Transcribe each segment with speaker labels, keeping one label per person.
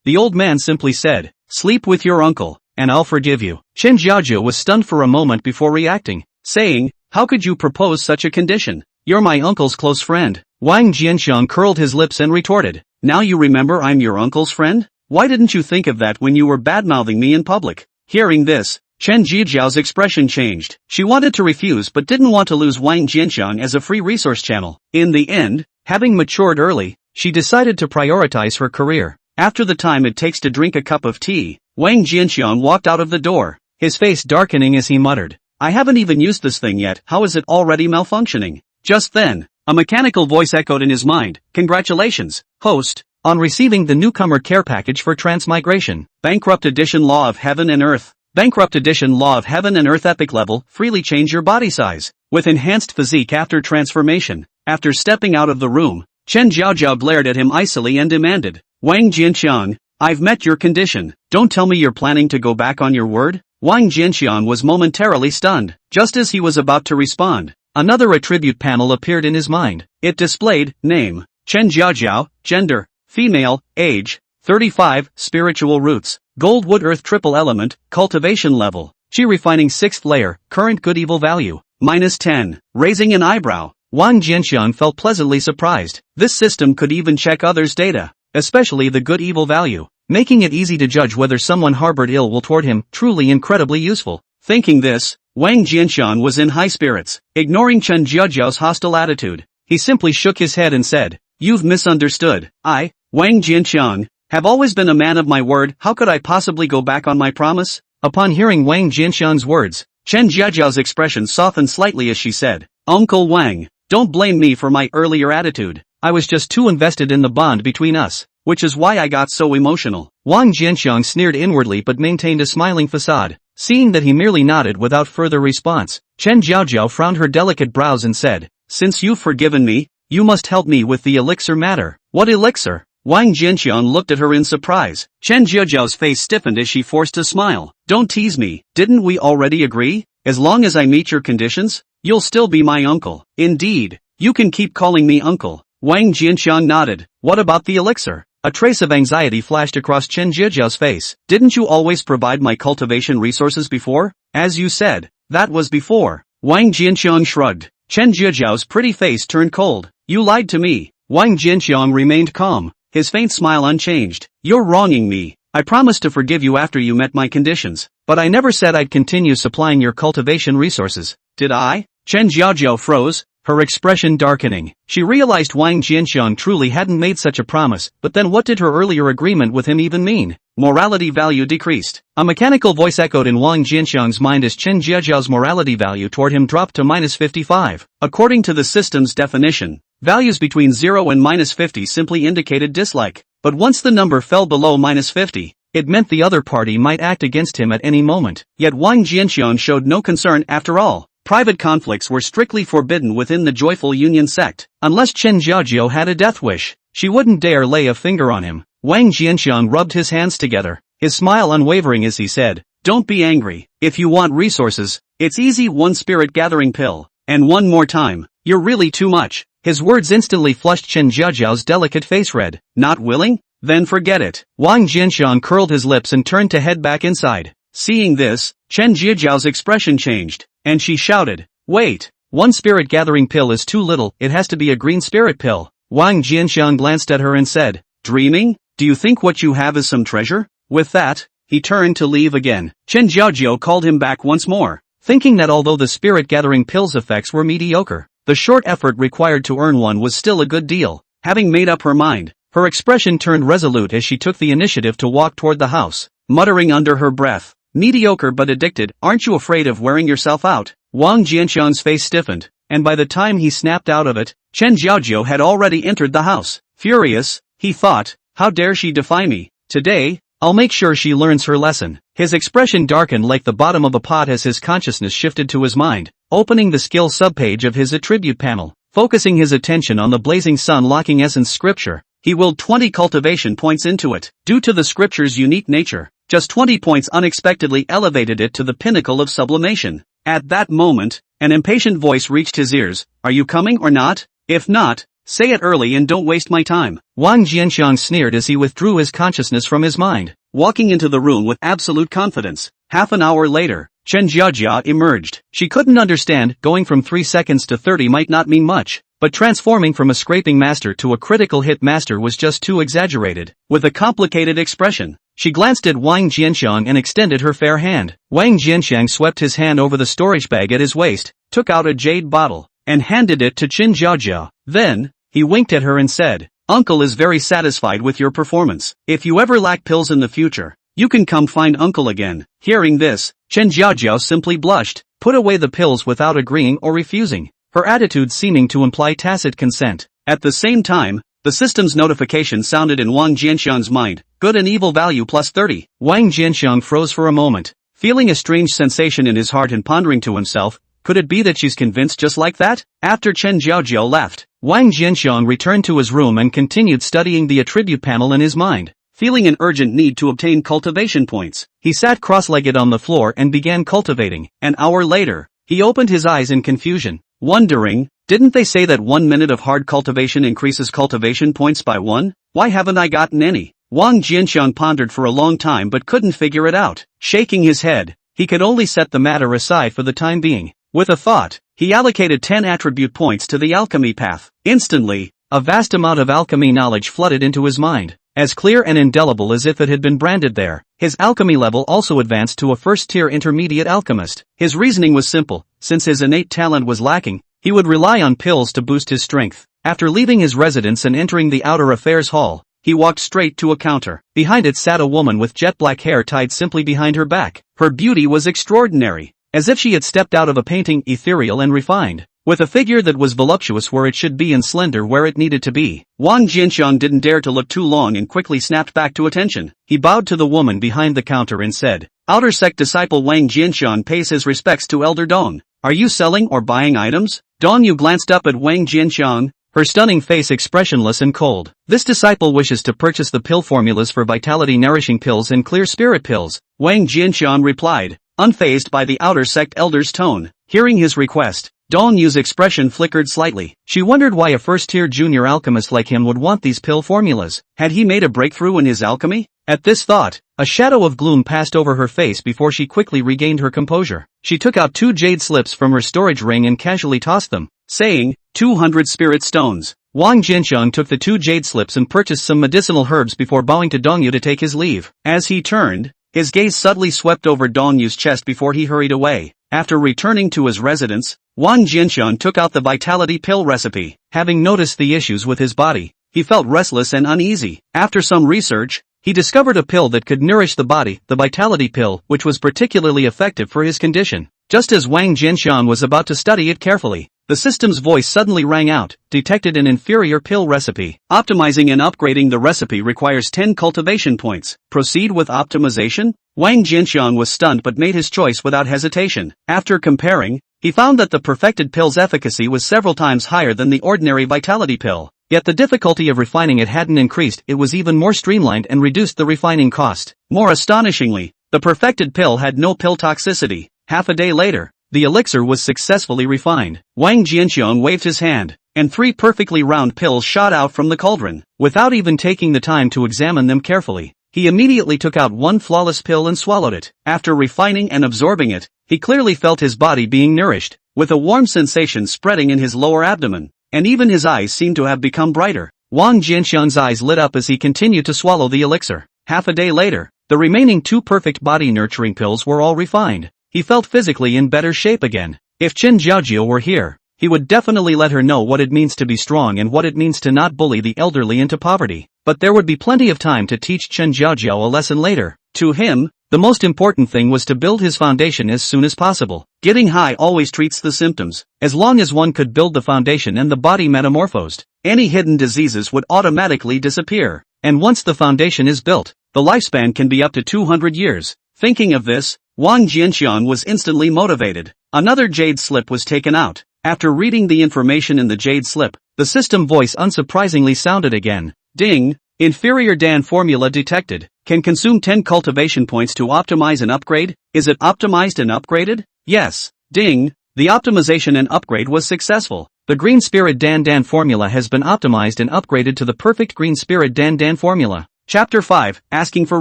Speaker 1: the old man simply said, "Sleep with your uncle, and I'll forgive you." Chen Jiajiao was stunned for a moment before reacting, saying, "How could you propose such a condition? You're my uncle's close friend." Wang Jianxiang curled his lips and retorted, "Now you remember I'm your uncle's friend? Why didn't you think of that when you were badmouthing me in public?" Hearing this, Chen Jiajiao's expression changed. She wanted to refuse but didn't want to lose Wang Jianxiang as a free resource channel. In the end, having matured early, she decided to prioritize her career. After the time it takes to drink a cup of tea, Wang Jianxiang walked out of the door, his face darkening as he muttered, "I haven't even used this thing yet, how is it already malfunctioning?" Just then, a mechanical voice echoed in his mind, "Congratulations, host, on receiving the newcomer care package for transmigration. Bankrupt Edition Law of Heaven and Earth. Bankrupt Edition Law of Heaven and Earth Epic Level, freely change your body size, with enhanced physique after transformation." After stepping out of the room, Chen Jiaojiao glared at him icily and demanded, "Wang Jianxiang, I've met your condition, don't tell me you're planning to go back on your word?" Wang Jianxiang was momentarily stunned. Just as he was about to respond, another attribute panel appeared in his mind. It displayed, name, Chen Jiaojiao, gender, female, age, 35, spiritual roots, gold wood earth triple element, cultivation level, chi refining 6th layer, current good evil value, -10, raising an eyebrow. Wang Jianxiang felt pleasantly surprised. This system could even check others' data, especially the good evil value, making it easy to judge whether someone harbored ill will toward him, truly incredibly useful. Thinking this, Wang Jianxiang was in high spirits. Ignoring Chen Jiajiao's hostile attitude, he simply shook his head and said, "You've misunderstood. I, Wang Jianxiang, have always been a man of my word, how could I possibly go back on my promise?" Upon hearing Wang Jianxiang's words, Chen Jiajiao's expression softened slightly as she said, "Uncle Wang, don't blame me for my earlier attitude. I was just too invested in the bond between us, which is why I got so emotional." Wang Jianxiang sneered inwardly but maintained a smiling facade. Seeing that he merely nodded without further response, Chen Jiaojiao frowned her delicate brows and said, "Since you've forgiven me, you must help me with the elixir matter." "What elixir?" Wang Jianxiang looked at her in surprise. Chen Jiajiao's face stiffened as she forced a smile. "Don't tease me, didn't we already agree? As long as I meet your conditions, you'll still be my uncle." "Indeed, you can keep calling me uncle." Wang Jianxiang nodded. "What about the elixir?" A trace of anxiety flashed across Chen Jiajiao's face. "Didn't you always provide my cultivation resources before?" "As you said, that was before." Wang Jianxiang shrugged. Chen Jiajiao's pretty face turned cold. "You lied to me." Wang Jianxiang remained calm, his faint smile unchanged. "You're wronging me. I promised to forgive you after you met my conditions, but I never said I'd continue supplying your cultivation resources. Did I?" Chen Jiajiao froze, her expression darkening. She realized Wang Jianxiang truly hadn't made such a promise, but then what did her earlier agreement with him even mean? Morality value decreased. A mechanical voice echoed in Wang Jianxiang's mind as Chen Jiajiao's morality value toward him dropped to -55. According to the system's definition, values between 0 and -50 simply indicated dislike, but once the number fell below -50, it meant the other party might act against him at any moment. Yet Wang Jianxiang showed no concern after all. Private conflicts were strictly forbidden within the Joyful Union sect. Unless Chen Jiajiao had a death wish, she wouldn't dare lay a finger on him. Wang Jianxiang rubbed his hands together, his smile unwavering as he said, "Don't be angry. If you want resources, it's easy, one spirit gathering pill. And one more time, you're really too much." His words instantly flushed Chen Jiajiao's delicate face red. "Not willing? Then forget it." Wang Jianxiang curled his lips and turned to head back inside. Seeing this, Chen Jiajiao's expression changed, and she shouted, "Wait, one spirit gathering pill is too little, it has to be a green spirit pill." Wang Jianxiang glanced at her and said, "Dreaming? Do you think what you have is some treasure?" With that, he turned to leave again. Chen Jiajiao called him back once more, thinking that although the spirit gathering pill's effects were mediocre, the short effort required to earn one was still a good deal. Having made up her mind, her expression turned resolute as she took the initiative to walk toward the house, muttering under her breath, "Mediocre but addicted, aren't you afraid of wearing yourself out?" Wang Jianxiang's face stiffened, and by the time he snapped out of it, Chen Jiajiao had already entered the house. Furious, he thought, "How dare she defy me? Today, I'll make sure she learns her lesson." His expression darkened like the bottom of a pot as his consciousness shifted to his mind, opening the skill subpage of his attribute panel. Focusing his attention on the blazing sun locking essence scripture, he willed 20 cultivation points into it. Due to the scripture's unique nature, just 20 points unexpectedly elevated it to the pinnacle of sublimation. At that moment, an impatient voice reached his ears, "Are you coming or not? If not, Say it early and don't waste my time. Wang Jianxiang sneered as he withdrew his consciousness from his mind, walking into the room with absolute confidence. Half an hour later, Chen Jiajia emerged. She couldn't understand, going from 3 seconds to 30 might not mean much, but transforming from a scraping master to a critical hit master was just too exaggerated. With a complicated expression, she glanced at Wang Jianxiang and extended her fair hand. Wang Jianxiang swept his hand over the storage bag at his waist, took out a jade bottle, and handed it to Chen Jiajia. Then, he winked at her and said, "Uncle is very satisfied with your performance. If you ever lack pills in the future, you can come find Uncle again." Hearing this, Chen Jiajiao simply blushed, put away the pills without agreeing or refusing, her attitude seeming to imply tacit consent. At the same time, the system's notification sounded in Wang Jianxiang's mind, good and evil value plus 30. Wang Jianxiang froze for a moment, feeling a strange sensation in his heart and pondering to himself, could it be that she's convinced just like that? After Chen Jiajiao left, Wang Jianxiang returned to his room and continued studying the attribute panel in his mind. Feeling an urgent need to obtain cultivation points, he sat cross-legged on the floor and began cultivating. An hour later, he opened his eyes in confusion, wondering, didn't they say that 1 minute of hard cultivation increases cultivation points by 1? Why haven't I gotten any? Wang Jianxiang pondered for a long time but couldn't figure it out. Shaking his head, he could only set the matter aside for the time being. With a thought, he allocated 10 attribute points to the alchemy path. Instantly, a vast amount of alchemy knowledge flooded into his mind, as clear and indelible as if it had been branded there. His alchemy level also advanced to a first-tier intermediate alchemist. His reasoning was simple, since his innate talent was lacking, he would rely on pills to boost his strength. After leaving his residence and entering the outer affairs hall, he walked straight to a counter. Behind it sat a woman with jet-black hair tied simply behind her back. Her beauty was extraordinary, as if she had stepped out of a painting, ethereal and refined, with a figure that was voluptuous where it should be and slender where it needed to be. Wang Jianxiang didn't dare to look too long and quickly snapped back to attention. He bowed to the woman behind the counter and said, "Outer Sect disciple Wang Jianxiang pays his respects to Elder Dong. Are you selling or buying items?" Dong Yu glanced up at Wang Jianxiang, her stunning face expressionless and cold. "This disciple wishes to purchase the pill formulas for vitality nourishing pills and clear spirit pills," Wang Jianxiang replied, unfazed by the Outer Sect elder's tone. Hearing his request, Dong Yu's expression flickered slightly. She wondered why a first-tier junior alchemist like him would want these pill formulas. Had he made a breakthrough in his alchemy? At this thought, a shadow of gloom passed over her face before she quickly regained her composure. She took out 2 jade slips from her storage ring and casually tossed them, saying, 200 spirit stones. Wang Jianxiang took the 2 jade slips and purchased some medicinal herbs before bowing to Dong Yu to take his leave. As he turned, his gaze subtly swept over Dong Yu's chest before he hurried away. After returning to his residence, Wang Jianxiang took out the vitality pill recipe. Having noticed the issues with his body, he felt restless and uneasy. After some research, he discovered a pill that could nourish the body, the vitality pill, which was particularly effective for his condition. Just as Wang Jianxiang was about to study it carefully, the system's voice suddenly rang out, detected an inferior pill recipe. Optimizing and upgrading the recipe requires 10 cultivation points. Proceed with optimization? Wang Jianxiang was stunned but made his choice without hesitation. After comparing, he found that the perfected pill's efficacy was several times higher than the ordinary vitality pill. Yet the difficulty of refining it hadn't increased, it was even more streamlined and reduced the refining cost. More astonishingly, the perfected pill had no pill toxicity. Half a day later, the elixir was successfully refined. Wang Jianxiang waved his hand, and 3 perfectly round pills shot out from the cauldron. Without even taking the time to examine them carefully, he immediately took out one flawless pill and swallowed it. After refining and absorbing it, he clearly felt his body being nourished, with a warm sensation spreading in his lower abdomen, and even his eyes seemed to have become brighter. Wang Jianxiang's eyes lit up as he continued to swallow the elixir. Half a day later, the remaining 2 perfect body-nurturing pills were all refined. He felt physically in better shape again. If Chen Jiajiao were here, he would definitely let her know what it means to be strong and what it means to not bully the elderly into poverty. But there would be plenty of time to teach Chen Jiajiao a lesson later. To him, the most important thing was to build his foundation as soon as possible. Getting high always treats the symptoms. As long as one could build the foundation and the body metamorphosed, any hidden diseases would automatically disappear. And once the foundation is built, the lifespan can be up to 200 years. Thinking of this, Wang Jianxiang was instantly motivated. Another jade slip was taken out. After reading the information in the jade slip, the system voice unsurprisingly sounded again. Ding! Inferior Dan formula detected. Can consume 10 cultivation points to optimize and upgrade. Is it optimized and upgraded? Yes. Ding! The optimization and upgrade was successful. The Green Spirit Dan Dan formula has been optimized and upgraded to the perfect Green Spirit Dan Dan formula. Chapter 5, Asking for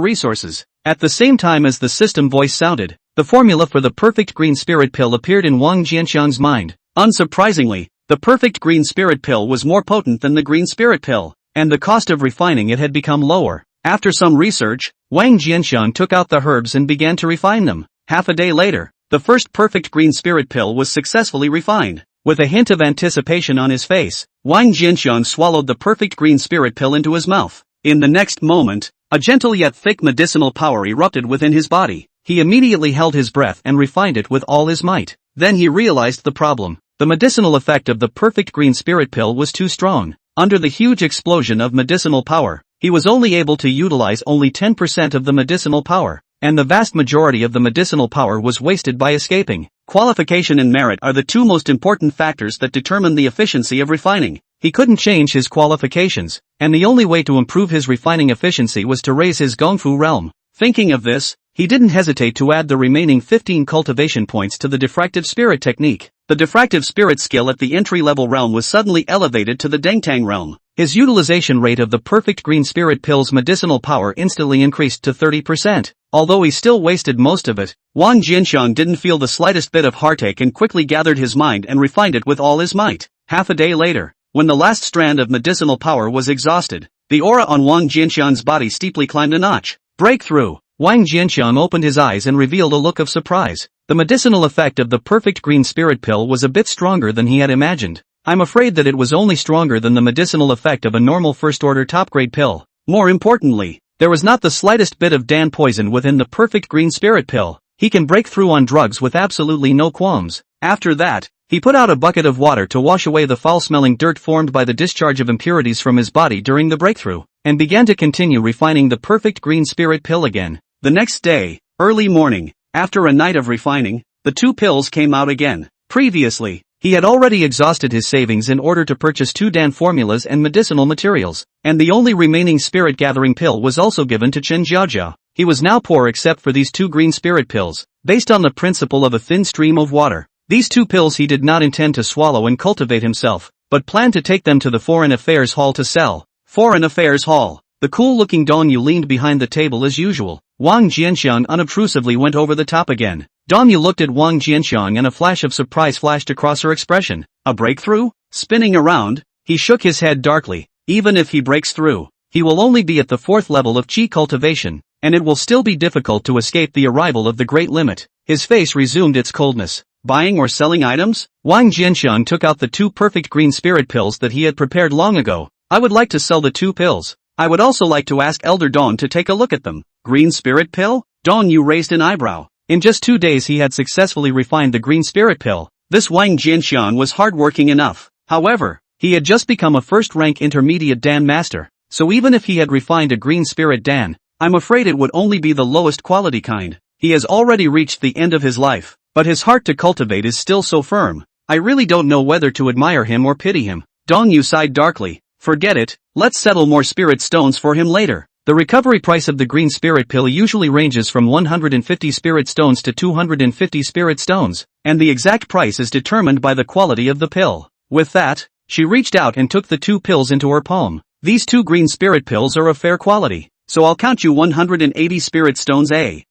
Speaker 1: Resources. At the same time as the system voice sounded, the formula for the perfect Green Spirit pill appeared in Wang Jianxiang's mind. Unsurprisingly, the perfect Green Spirit pill was more potent than the Green Spirit pill, and the cost of refining it had become lower. After some research, Wang Jianxiang took out the herbs and began to refine them. Half a day later, the first perfect Green Spirit pill was successfully refined. With a hint of anticipation on his face, Wang Jianxiang swallowed the perfect Green Spirit pill into his mouth. In the next moment, a gentle yet thick medicinal power erupted within his body. He immediately held his breath and refined it with all his might. Then he realized the problem. The medicinal effect of the perfect Green Spirit pill was too strong. Under the huge explosion of medicinal power, he was only able to utilize only 10% of the medicinal power, and the vast majority of the medicinal power was wasted by escaping. Qualification and merit are the two most important factors that determine the efficiency of refining. He couldn't change his qualifications, and the only way to improve his refining efficiency was to raise his Gongfu realm. Thinking of this, he didn't hesitate to add the remaining 15 cultivation points to the diffractive spirit technique. The diffractive spirit skill at the entry-level realm was suddenly elevated to the Dengtang realm. His utilization rate of the perfect Green Spirit pill's medicinal power instantly increased to 30%. Although he still wasted most of it, Wang Jianxiang didn't feel the slightest bit of heartache and quickly gathered his mind and refined it with all his might. Half a day later, when the last strand of medicinal power was exhausted, the aura on Wang Jianxiang's body steeply climbed a notch. Breakthrough! Wang Jianxiang opened his eyes and revealed a look of surprise. The medicinal effect of the perfect Green Spirit pill was a bit stronger than he had imagined. I'm afraid that it was only stronger than the medicinal effect of a normal first-order top-grade pill. More importantly, there was not the slightest bit of Dan poison within the perfect Green Spirit pill. He can break through on drugs with absolutely no qualms. After that, he put out a bucket of water to wash away the foul-smelling dirt formed by the discharge of impurities from his body during the breakthrough, and began to continue refining the perfect Green Spirit pill again. The next day, early morning, after a night of refining, the two pills came out again. Previously, he had already exhausted his savings in order to purchase 2 Dan formulas and medicinal materials, and the only remaining spirit-gathering pill was also given to Chen Jiaojia. He was now poor except for these 2 Green Spirit pills. Based on the principle of a thin stream of water, these 2 pills he did not intend to swallow and cultivate himself, but planned to take them to the Foreign Affairs Hall to sell. Foreign Affairs Hall. The cool-looking Dong Yu leaned behind the table as usual. Wang Jianxiang unobtrusively went over the top again. Dong Yu looked at Wang Jianxiang and a flash of surprise flashed across her expression. A breakthrough? Spinning around, he shook his head darkly. Even if he breaks through, he will only be at the 4th level of Qi cultivation, and it will still be difficult to escape the arrival of the Great Limit. His face resumed its coldness. Buying or selling items? Wang Jianxiang took out the 2 perfect Green Spirit pills that he had prepared long ago. I would like to sell the 2 pills. I would also like to ask Elder Dawn to take a look at them. Green Spirit pill? Dong Yu raised an eyebrow. In just 2 days he had successfully refined the Green Spirit pill. This Wang Jianxiang was hardworking enough. However, he had just become a first-rank intermediate Dan master, so even if he had refined a Green Spirit Dan, I'm afraid it would only be the lowest quality kind. He has already reached the end of his life, but his heart to cultivate is still so firm. I really don't know whether to admire him or pity him. Dong Yu sighed darkly. Forget it, let's settle more spirit stones for him later. The recovery price of the Green Spirit pill usually ranges from 150 spirit stones to 250 spirit stones, and the exact price is determined by the quality of the pill. With that, she reached out and took the 2 pills into her palm. These 2 Green Spirit pills are of fair quality, so I'll count you 180 spirit stones A.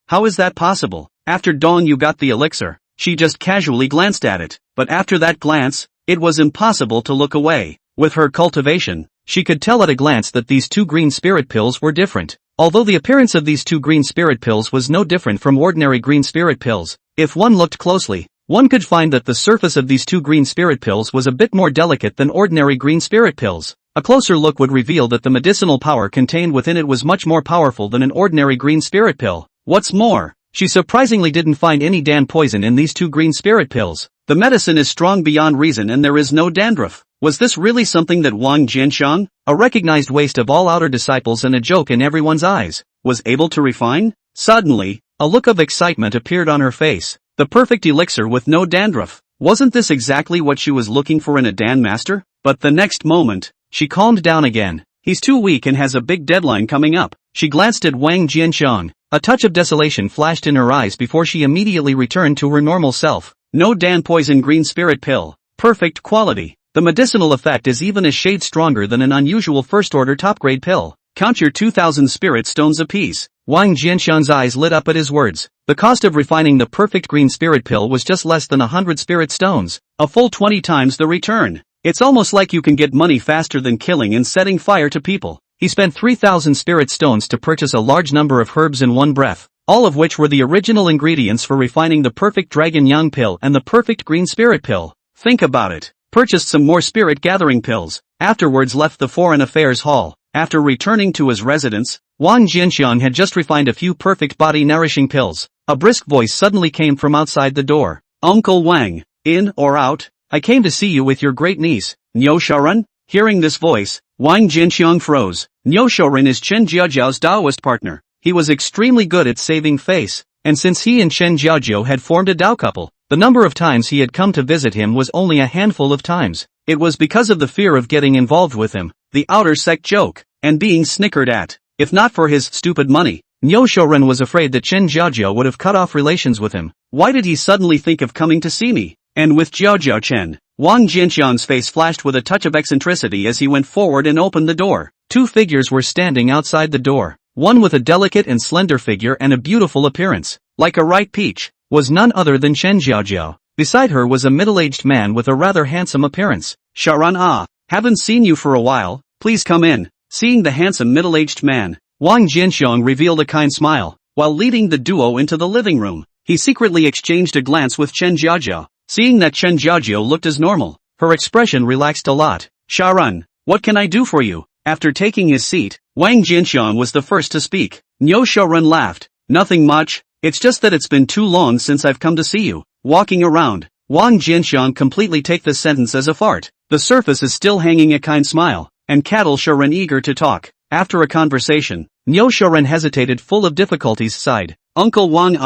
Speaker 1: How is that possible? After Dong Yu got the elixir, she just casually glanced at it, but after that glance, it was impossible to look away. With her cultivation, she could tell at a glance that these 2 Green Spirit pills were different. Although the appearance of these 2 Green Spirit pills was no different from ordinary Green Spirit pills, if one looked closely, one could find that the surface of these 2 Green Spirit pills was a bit more delicate than ordinary Green Spirit pills. A closer look would reveal that the medicinal power contained within it was much more powerful than an ordinary Green Spirit pill. What's more, she surprisingly didn't find any Dan poison in these 2 Green Spirit pills. The medicine is strong beyond reason and there is no dandruff. Was this really something that Wang Jianxiang, a recognized waste of all outer disciples and a joke in everyone's eyes, was able to refine? Suddenly, a look of excitement appeared on her face. The perfect elixir with no dandruff. Wasn't this exactly what she was looking for in a Dan master? But the next moment, she calmed down again. He's too weak and has a big deadline coming up. She glanced at Wang Jianxiang. A touch of desolation flashed in her eyes before she immediately returned to her normal self. No Dan poison Green Spirit pill. perfect quality. The medicinal effect is even a shade stronger than an unusual first-order top-grade pill. Count your 2,000 spirit stones apiece. Wang Jianxiang's eyes lit up at his words. The cost of refining the perfect green spirit pill was just less than 100 spirit stones, a full 20 times the return. It's almost like you can get money faster than killing and setting fire to people. He spent 3,000 spirit stones to purchase a large number of herbs in one breath, all of which were the original ingredients for refining the perfect dragon yang pill and the perfect green spirit pill. Think about it. Purchased some more spirit gathering pills, afterwards left the foreign affairs hall. After returning to his residence, Wang Jianxiang had just refined a few perfect body-nourishing pills. A brisk voice suddenly came from outside the door. Uncle Wang, in or out? I came to see you with your great niece, Niu Shaoran. Hearing this voice, Wang Jianxiang froze. Niu Shaoran is Chen Jiajiao's Taoist partner. He was extremely good at saving face, and since he and Chen Jiajiao had formed a Tao couple, the number of times he had come to visit him was only a handful of times. It was because of the fear of getting involved with him, the outer sect joke, and being snickered at. If not for his stupid money, Niu Shaoran was afraid that Chen Jiajiao would have cut off relations with him. Why did he suddenly think of coming to see me? And with Jiajiao Chen, Wang Jianxiang's face flashed with a touch of eccentricity as he went forward and opened the door. Two figures were standing outside the door. One with a delicate and slender figure and a beautiful appearance, like a ripe peach, was none other than Chen Jiajiao. Beside her was a middle-aged man with a rather handsome appearance. Shaoran, haven't seen you for a while, please come in. Seeing the handsome middle-aged man, Wang Jianxiang revealed a kind smile. While leading the duo into the living room, he secretly exchanged a glance with Chen Jiajiao. Seeing that Chen Jiajiao looked as normal, her expression relaxed a lot. Shaoran, what can I do for you? After taking his seat, Wang Jianxiang was the first to speak. Niu Shaoran laughed. Nothing much, it's just that it's been too long since I've come to see you. Walking around, Wang Jianxiang completely take this sentence as a fart. The surface is still hanging a kind smile, and cattle Shaoran eager to talk. After a conversation, Niu Shaoran hesitated full of difficulties sighed. Uncle Wang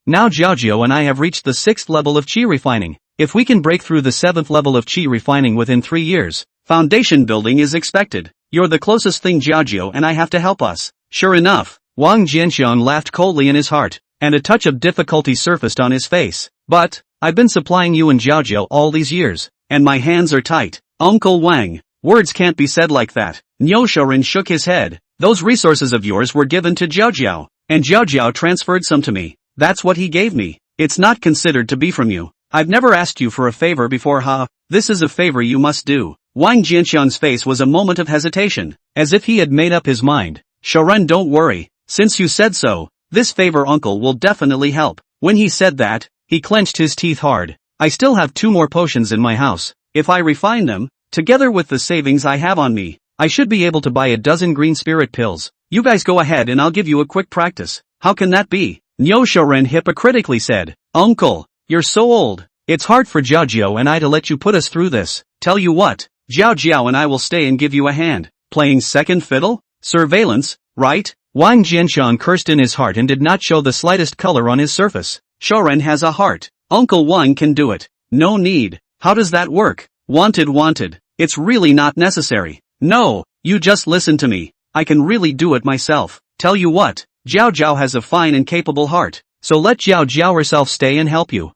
Speaker 1: now Jiajiao and I have reached the 6th level of qi refining. If we can break through the 7th level of qi refining within 3 years, foundation building is expected. You're the closest thing Jiajiao and I have to help us. Sure enough, Wang Jianxiang laughed coldly in his heart, and a touch of difficulty surfaced on his face. But, I've been supplying you and Jiajiao all these years, and my hands are tight. Uncle Wang, words can't be said like that. Niu Shaoran shook his head. Those resources of yours were given to Jiajiao, and Jiajiao transferred some to me. That's what he gave me. It's not considered to be from you. I've never asked you for a favor before, This is a favor you must do. Wang Jianxiang's face was a moment of hesitation, as if he had made up his mind. Shaoran, don't worry. Since you said so, this favor uncle will definitely help. When he said that, he clenched his teeth hard. I still have 2 more potions in my house. If I refine them, together with the savings I have on me, I should be able to buy a dozen green spirit pills. You guys go ahead and I'll give you a quick practice. How can that be? Niu Shaoran hypocritically said. Uncle, you're so old. It's hard for Jiajiao and I to let you put us through this. Tell you what, Jiajiao and I will stay and give you a hand. Playing second fiddle? Surveillance, right? Wang Jianxiang cursed in his heart and did not show the slightest color on his surface. Shaoran has a heart. Uncle Wang can do it. No need. How does that work? Wanted. It's really not necessary. No, you just listen to me. I can really do it myself. Tell you what, Jiajiao has a fine and capable heart, so let Jiajiao herself stay and help you.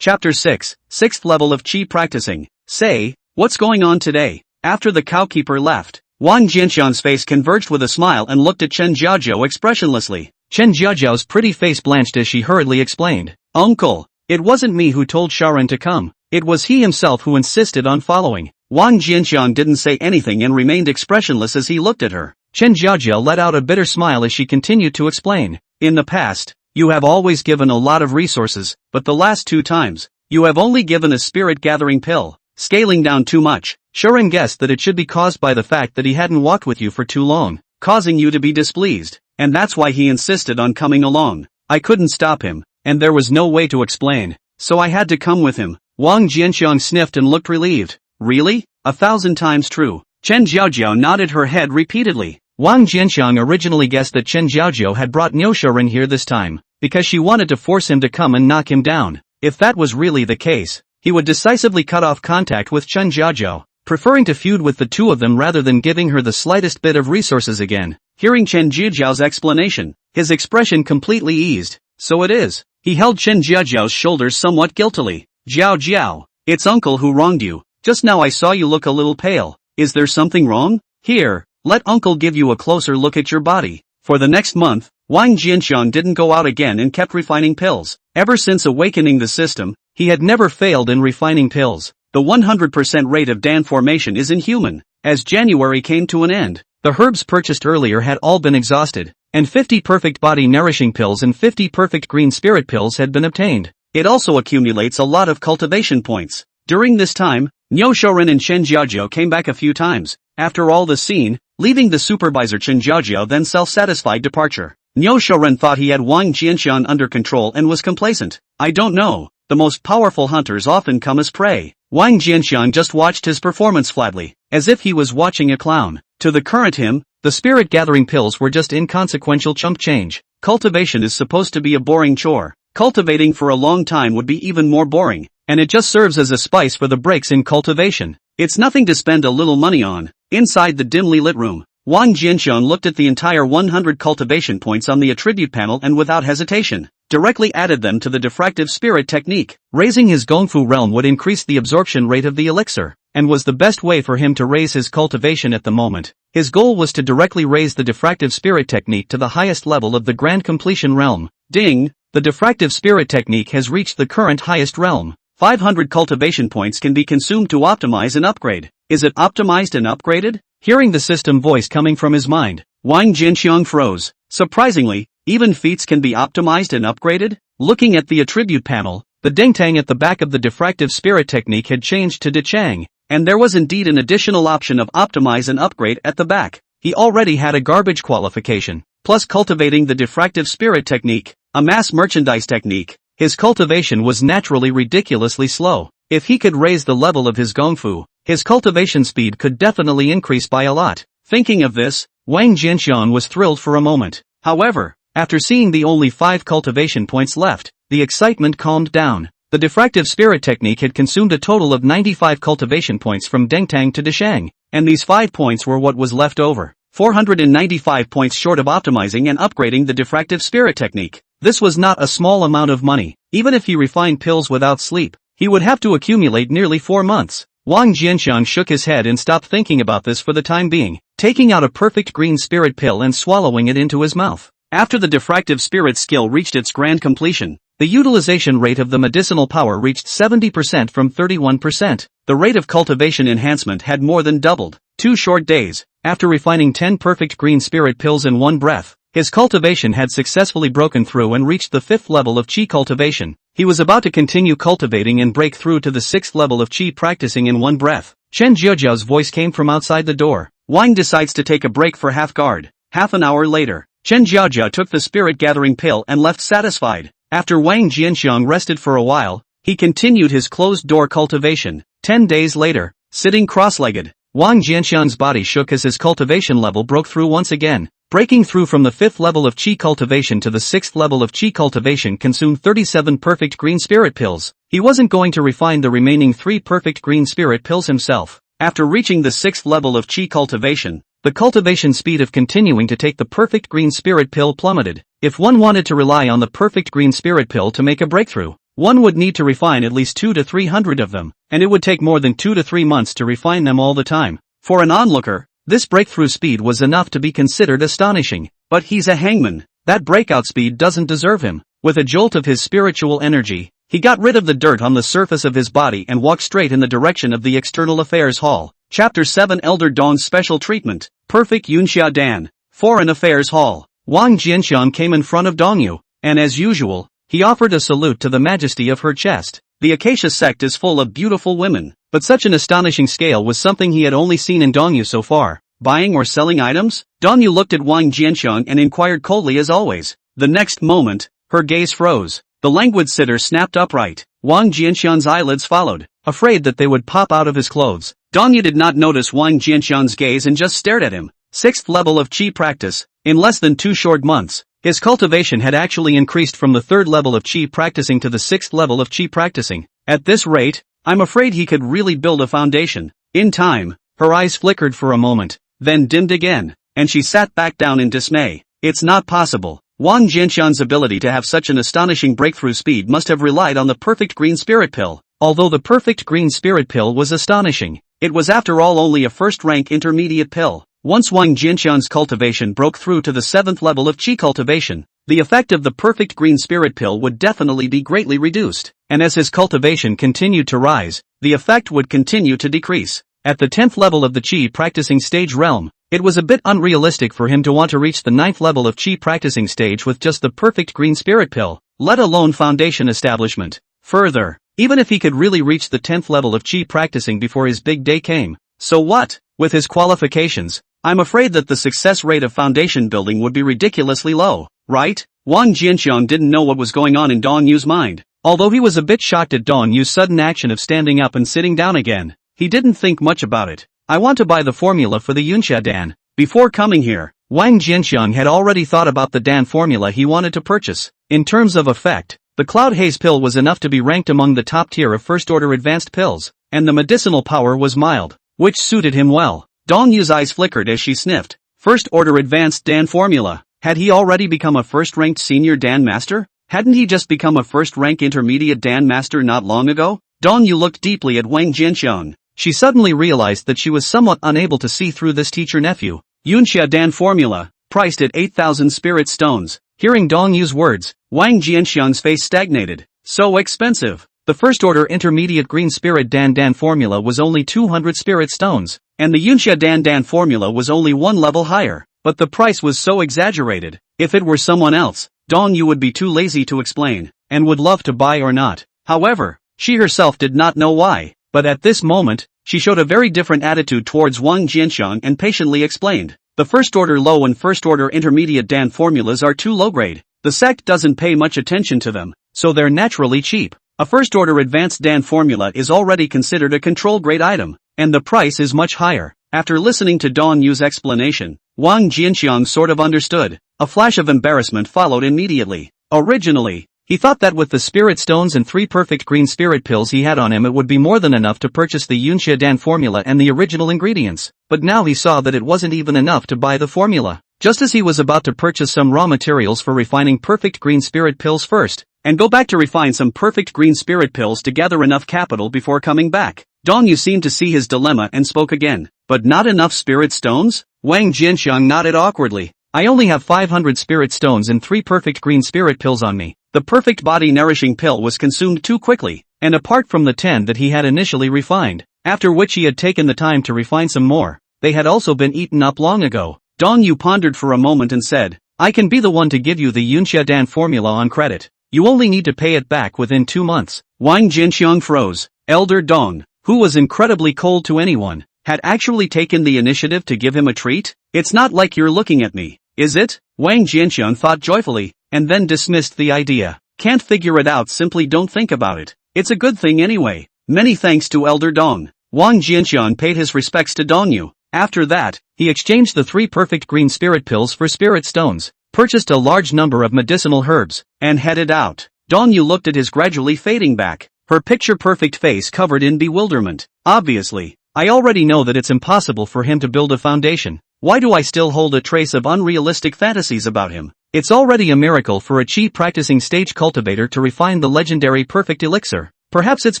Speaker 1: Chapter 6, 6th level of qi practicing. Say, what's going on today? After the cowkeeper left, Wang Jianxiang's face converged with a smile and looked at Chen Jiajiao expressionlessly. Chen Jiajiao's pretty face blanched as she hurriedly explained. Uncle, it wasn't me who told Shaoran to come. It was he himself who insisted on following. Wang Jianxiang didn't say anything and remained expressionless as he looked at her. Chen Jiajiao let out a bitter smile as she continued to explain. In the past, you have always given a lot of resources, but the last 2 times, you have only given a spirit-gathering pill. Scaling down too much, Shaoran guessed that it should be caused by the fact that he hadn't walked with you for too long, causing you to be displeased, and that's why he insisted on coming along. I couldn't stop him, and there was no way to explain, so I had to come with him. Wang Jianxiang sniffed and looked relieved. Really? 1,000 times true. Chen Jiajiao nodded her head repeatedly. Wang Jianxiang originally guessed that Chen Jiajiao had brought Niu Shaoran here this time, because she wanted to force him to come and knock him down. If that was really the case, he would decisively cut off contact with Chen Jiajiao, preferring to feud with the 2 of them rather than giving her the slightest bit of resources again. Hearing Chen Jiajiao's explanation, his expression completely eased. So it is. He held Chen Jiajiao's shoulders somewhat guiltily. Jiao, It's uncle who wronged you. Just now I saw you look a little pale. Is there something wrong? Here, let uncle give you a closer look at your body. For the next month, Wang Jianxiang didn't go out again and kept refining pills. Ever since awakening the system, he had never failed in refining pills. The 100% rate of Dan formation is inhuman. As January came to an end, the herbs purchased earlier had all been exhausted, and 50 perfect body nourishing pills and 50 perfect green spirit pills had been obtained. It also accumulates a lot of cultivation points. During this time, Niu Shouren and Chen Jiajiao came back a few times. After all the scene, leaving the supervisor Chen Jiajiao then self-satisfied departure. Niu Shouren thought he had Wang Jianxiang under control and was complacent. I don't know. The most powerful hunters often come as prey. Wang Jianxiang just watched his performance flatly, as if he was watching a clown. To the current him, the spirit gathering pills were just inconsequential chump change. Cultivation is supposed to be a boring chore. Cultivating for a long time would be even more boring, and it just serves as a spice for the breaks in cultivation. It's nothing to spend a little money on. Inside the dimly lit room, Wang Jianxiang looked at the entire 100 cultivation points on the attribute panel and without hesitation, directly added them to the diffractive spirit technique. Raising his Gongfu realm would increase the absorption rate of the elixir, and was the best way for him to raise his cultivation at the moment. His goal was to directly raise the diffractive spirit technique to the highest level of the grand completion realm. Ding! The diffractive spirit technique has reached the current highest realm. 500 cultivation points can be consumed to optimize and upgrade. Is it optimized and upgraded? Hearing the system voice coming from his mind, Wang Jianxiang froze. Surprisingly, even feats can be optimized and upgraded? Looking at the attribute panel, the dingtang at the back of the diffractive spirit technique had changed to Dichang, and there was indeed an additional option of optimize and upgrade at the back. He already had a garbage qualification, plus cultivating the diffractive spirit technique, a mass merchandise technique. His cultivation was naturally ridiculously slow. If he could raise the level of his Gongfu, his cultivation speed could definitely increase by a lot. Thinking of this, Wang Jianxiang was thrilled for a moment. However, after seeing the only 5 cultivation points left, the excitement calmed down. The diffractive spirit technique had consumed a total of 95 cultivation points from Dengtang to Deshang, and these 5 points were what was left over. 495 points short of optimizing and upgrading the diffractive spirit technique. This was not a small amount of money. Even if he refined pills without sleep, he would have to accumulate nearly 4 months. Wang Jianxiang shook his head and stopped thinking about this for the time being, taking out a perfect green spirit pill and swallowing it into his mouth. After the diffractive spirit skill reached its grand completion, the utilization rate of the medicinal power reached 70% from 31%. The rate of cultivation enhancement had more than doubled. 2 short days, after refining 10 perfect green spirit pills in one breath, his cultivation had successfully broken through and reached the 5th level of Qi cultivation. He was about to continue cultivating and break through to the 6th level of Qi practicing in one breath. Chen Jiajiao's voice came from outside the door. Wang decides to take a break for half guard. Half an hour later, Chen Jiajiao took the spirit gathering pill and left satisfied. After Wang Jianxiang rested for a while, he continued his closed door cultivation. 10 days later, sitting cross-legged, Wang Jianxiang's body shook as his cultivation level broke through once again. Breaking through from the 5th level of Qi cultivation to the 6th level of Qi cultivation consumed 37 perfect green spirit pills. He wasn't going to refine the remaining 3 perfect green spirit pills himself. After reaching the 6th level of Qi cultivation, the cultivation speed of continuing to take the perfect green spirit pill plummeted. If one wanted to rely on the perfect green spirit pill to make a breakthrough, one would need to refine at least 200 to 300 of them, and it would take more than 2 to 3 months to refine them all the time. For an onlooker, this breakthrough speed was enough to be considered astonishing. But he's a hangman. That breakout speed doesn't deserve him. With a jolt of his spiritual energy, he got rid of the dirt on the surface of his body and walked straight in the direction of the External Affairs Hall. Chapter 7 Elder Dawn's Special Treatment. Perfect Yunxia Dan. Foreign Affairs Hall. Wang Jianxiang came in front of Dongyu, and as usual, he offered a salute to the majesty of her chest. The Acacia sect is full of beautiful women, but such an astonishing scale was something he had only seen in Dongyu so far. Buying or selling items? Dongyu looked at Wang Jianxiang and inquired coldly as always. The next moment, her gaze froze. The languid sitter snapped upright. Wang Jianxiang's eyelids followed, afraid that they would pop out of his clothes. Dongyu did not notice Wang Jianxiang's gaze and just stared at him. 6th level of Qi practice. In less than 2 short months, his cultivation had actually increased from the 3rd level of Qi practicing to the 6th level of Qi practicing. At this rate, I'm afraid he could really build a foundation. In time, her eyes flickered for a moment, then dimmed again, and she sat back down in dismay. It's not possible. Wang Jianxiang's ability to have such an astonishing breakthrough speed must have relied on the perfect green spirit pill. Although the perfect green spirit pill was astonishing, it was after all only a first-rank intermediate pill. Once Wang Jianxiang's cultivation broke through to the 7th level of qi cultivation, the effect of the perfect green spirit pill would definitely be greatly reduced, and as his cultivation continued to rise, the effect would continue to decrease. At the 10th level of the qi practicing stage realm, it was a bit unrealistic for him to want to reach the 9th level of qi practicing stage with just the perfect green spirit pill, let alone foundation establishment. Further, even if he could really reach the 10th level of qi practicing before his big day came, so what? With his qualifications, I'm afraid that the success rate of foundation building would be ridiculously low, right? Wang Jianxiang didn't know what was going on in Dong Yu's mind. Although he was a bit shocked at Dong Yu's sudden action of standing up and sitting down again, he didn't think much about it. I want to buy the formula for the Yunxia Dan. Before coming here, Wang Jianxiang had already thought about the Dan formula he wanted to purchase. In terms of effect, the Cloud Haze pill was enough to be ranked among the top tier of first-order advanced pills, and the medicinal power was mild, which suited him well. Dong Yu's eyes flickered as she sniffed. First-order advanced Dan formula. Had he already become a first-ranked senior Dan master? Hadn't he just become a first-rank intermediate Dan master not long ago? Dong Yu looked deeply at Wang Jianxiang. She suddenly realized that she was somewhat unable to see through this teacher-nephew. Yunxia Dan formula, priced at 8,000 spirit stones. Hearing Dong Yu's words, Wang Jianxiang's face stagnated. So expensive. The first-order intermediate green spirit Dan formula was only 200 spirit stones, and the Yunxia Dan formula was only one level higher. But the price was so exaggerated. If it were someone else, Dong Yu would be too lazy to explain, and would love to buy or not. However, she herself did not know why, but at this moment, she showed a very different attitude towards Wang Jianxiang and patiently explained. The first-order low and first-order intermediate Dan formulas are too low-grade. The sect doesn't pay much attention to them, so they're naturally cheap. A first-order advanced Dan formula is already considered a control-grade item, and the price is much higher. After listening to Dong Yu's explanation, Wang Jianxiang sort of understood. A flash of embarrassment followed immediately. Originally, he thought that with the spirit stones and 3 perfect green spirit pills he had on him it would be more than enough to purchase the Yunxia Dan formula and the original ingredients, but now he saw that it wasn't even enough to buy the formula. Just as he was about to purchase some raw materials for refining perfect green spirit pills first, and go back to refine some perfect green spirit pills to gather enough capital before coming back, Dong Yu seemed to see his dilemma and spoke again. But not enough spirit stones? Wang Jianxiang nodded awkwardly. I only have 500 spirit stones and 3 perfect green spirit pills on me. The perfect body nourishing pill was consumed too quickly, and apart from the 10 that he had initially refined, after which he had taken the time to refine some more, they had also been eaten up long ago. Dong Yu pondered for a moment and said, I can be the one to give you the Yunxia Dan formula on credit. You only need to pay it back within 2 months. Wang Jianxiang froze. Elder Dong, who was incredibly cold to anyone, had actually taken the initiative to give him a treat? It's not like you're looking at me, is it? Wang Jianxiang thought joyfully, and then dismissed the idea. Can't figure it out, simply don't think about it. It's a good thing anyway. Many thanks to Elder Dong. Wang Jianxiang paid his respects to Dong Yu. After that, he exchanged the 3 perfect green spirit pills for spirit stones, purchased a large number of medicinal herbs, and headed out. Dong Yu looked at his gradually fading back, her picture-perfect face covered in bewilderment. Obviously, I already know that it's impossible for him to build a foundation. Why do I still hold a trace of unrealistic fantasies about him? It's already a miracle for a chi practicing stage cultivator to refine the legendary perfect elixir. Perhaps it's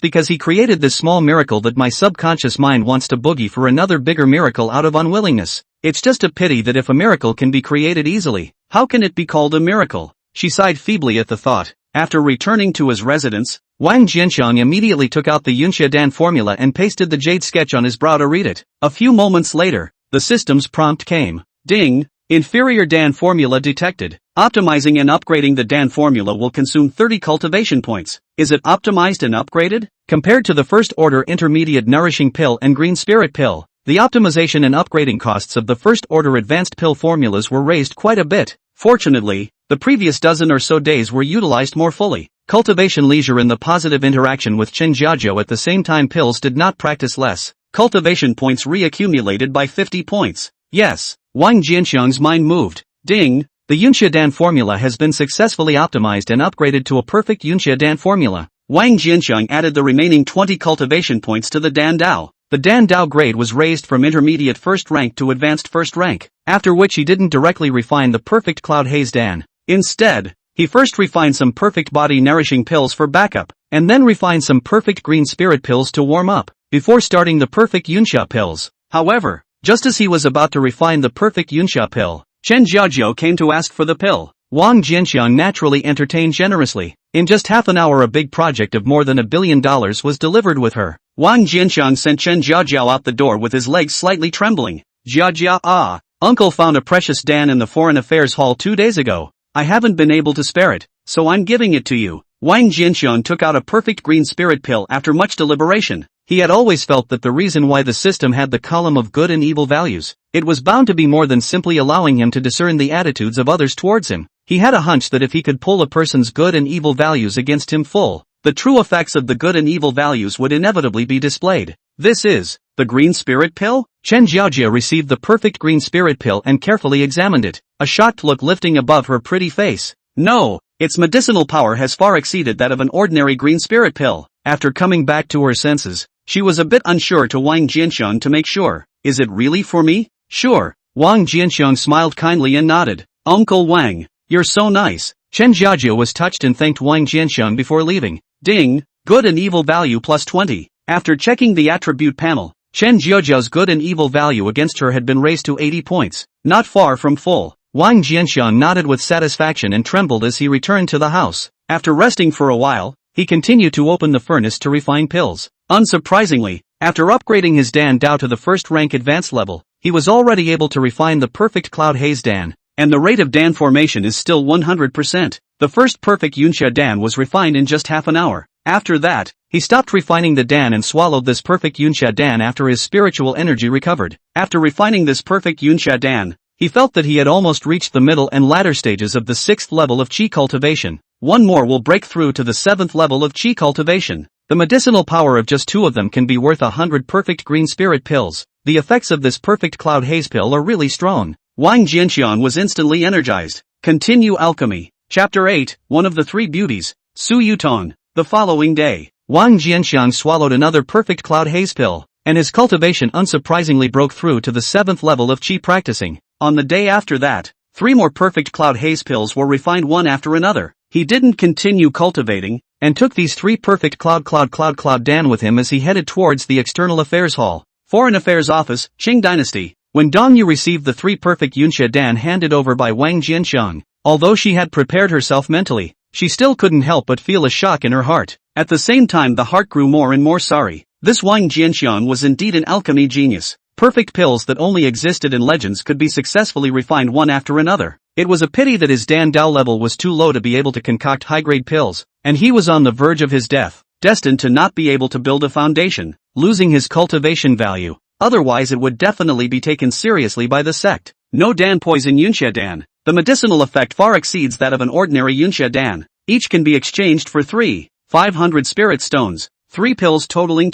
Speaker 1: because he created this small miracle that my subconscious mind wants to boogie for another bigger miracle out of unwillingness. It's just a pity that if a miracle can be created easily, how can it be called a miracle? She sighed feebly at the thought. After returning to his residence, Wang Jianxiang immediately took out the Yunxia Dan formula and pasted the jade sketch on his brow to read it. A few moments later, the system's prompt came. Ding! Inferior Dan formula detected. Optimizing and upgrading the Dan formula will consume 30 cultivation points. Is it optimized and upgraded? Compared to the first-order intermediate nourishing pill and green spirit pill, the optimization and upgrading costs of the first-order advanced pill formulas were raised quite a bit. Fortunately, the previous dozen or so days were utilized more fully. Cultivation leisure and the positive interaction with Chen Jiajiu at the same time pills did not practice less. Cultivation points reaccumulated by 50 points. Yes, Wang Jianxiang's mind moved. Ding! The Yunxia Dan formula has been successfully optimized and upgraded to a perfect Yunxia Dan formula. Wang Jianxiang added the remaining 20 cultivation points to the Dan Dao. The Dan Dao grade was raised from intermediate first rank to advanced first rank, after which he didn't directly refine the perfect Cloud Haze Dan. Instead, he first refined some perfect body nourishing pills for backup, and then refine some perfect green spirit pills to warm up, before starting the perfect Yunsha pills. However, just as he was about to refine the perfect Yunsha pill, Chen Jiajiao came to ask for the pill. Wang Jianxiang naturally entertained generously. In just half an hour a big project of more than $1 billion was delivered with her. Wang Jianxiang sent Chen Jiajiao out the door with his legs slightly trembling. Jiajia, Uncle found a precious Dan in the Foreign Affairs Hall 2 days ago. I haven't been able to spare it, so I'm giving it to you. Wang Jianxiang took out a perfect green spirit pill after much deliberation. He had always felt that the reason why the system had the column of good and evil values, it was bound to be more than simply allowing him to discern the attitudes of others towards him. He had a hunch that if he could pull a person's good and evil values against him full, the true effects of the good and evil values would inevitably be displayed. This is the green spirit pill? Chen Jiaojia received the perfect green spirit pill and carefully examined it, a shocked look lifting above her pretty face. No, its medicinal power has far exceeded that of an ordinary green spirit pill. After coming back to her senses, she was a bit unsure to Wang Jianxiang to make sure. Is it really for me? Sure. Wang Jianxiang smiled kindly and nodded. Uncle Wang, you're so nice. Chen Jiajiao was touched and thanked Wang Jianxiang before leaving. Ding, good and evil value plus 20. After checking the attribute panel, Chen Jiajiao's good and evil value against her had been raised to 80 points, not far from full. Wang Jianxiang nodded with satisfaction and trembled as he returned to the house. After resting for a while, he continued to open the furnace to refine pills. Unsurprisingly, after upgrading his Dan Dao to the first rank advanced level, he was already able to refine the perfect Cloud Haze Dan, and the rate of Dan formation is still 100%. The first perfect Yunsha Dan was refined in just half an hour. After that, he stopped refining the Dan and swallowed this perfect Yunsha Dan after his spiritual energy recovered. After refining this perfect Yunsha Dan, he felt that he had almost reached the middle and latter stages of the 6th level of Qi cultivation. One more will break through to the 7th level of Qi cultivation. The medicinal power of just 2 of them can be worth 100 perfect green spirit pills. The effects of this perfect Cloud Haze pill are really strong. Wang Jianxiang was instantly energized. Continue alchemy. Chapter 8, One of the Three Beauties, Su Yutong. The following day, Wang Jianxiang swallowed another perfect Cloud Haze pill, and his cultivation unsurprisingly broke through to the 7th level of Qi practicing. On the day after that, 3 more perfect Cloud Haze pills were refined one after another. He didn't continue cultivating, and took these 3 perfect Cloud Dan with him as he headed towards the External Affairs Hall, Foreign Affairs Office, Qing Dynasty. When Dong Yu received the 3 perfect Yunsha Dan handed over by Wang Jianxiang, although she had prepared herself mentally, she still couldn't help but feel a shock in her heart. At the same time the heart grew more and more sorry. This Wang Jianxiang was indeed an alchemy genius. Perfect pills that only existed in legends could be successfully refined one after another. It was a pity that his Dan Dao level was too low to be able to concoct high-grade pills, and he was on the verge of his death, destined to not be able to build a foundation, losing his cultivation value. Otherwise it would definitely be taken seriously by the sect. No Dan poison Yunsha Dan. The medicinal effect far exceeds that of an ordinary Yunsha Dan. Each can be exchanged for 500 spirit stones. 3 pills totaling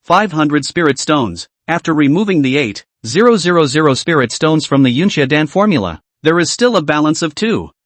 Speaker 1: 500 spirit stones. After removing the 8,000 spirit stones from the Yunsha Dan formula, there is still a balance of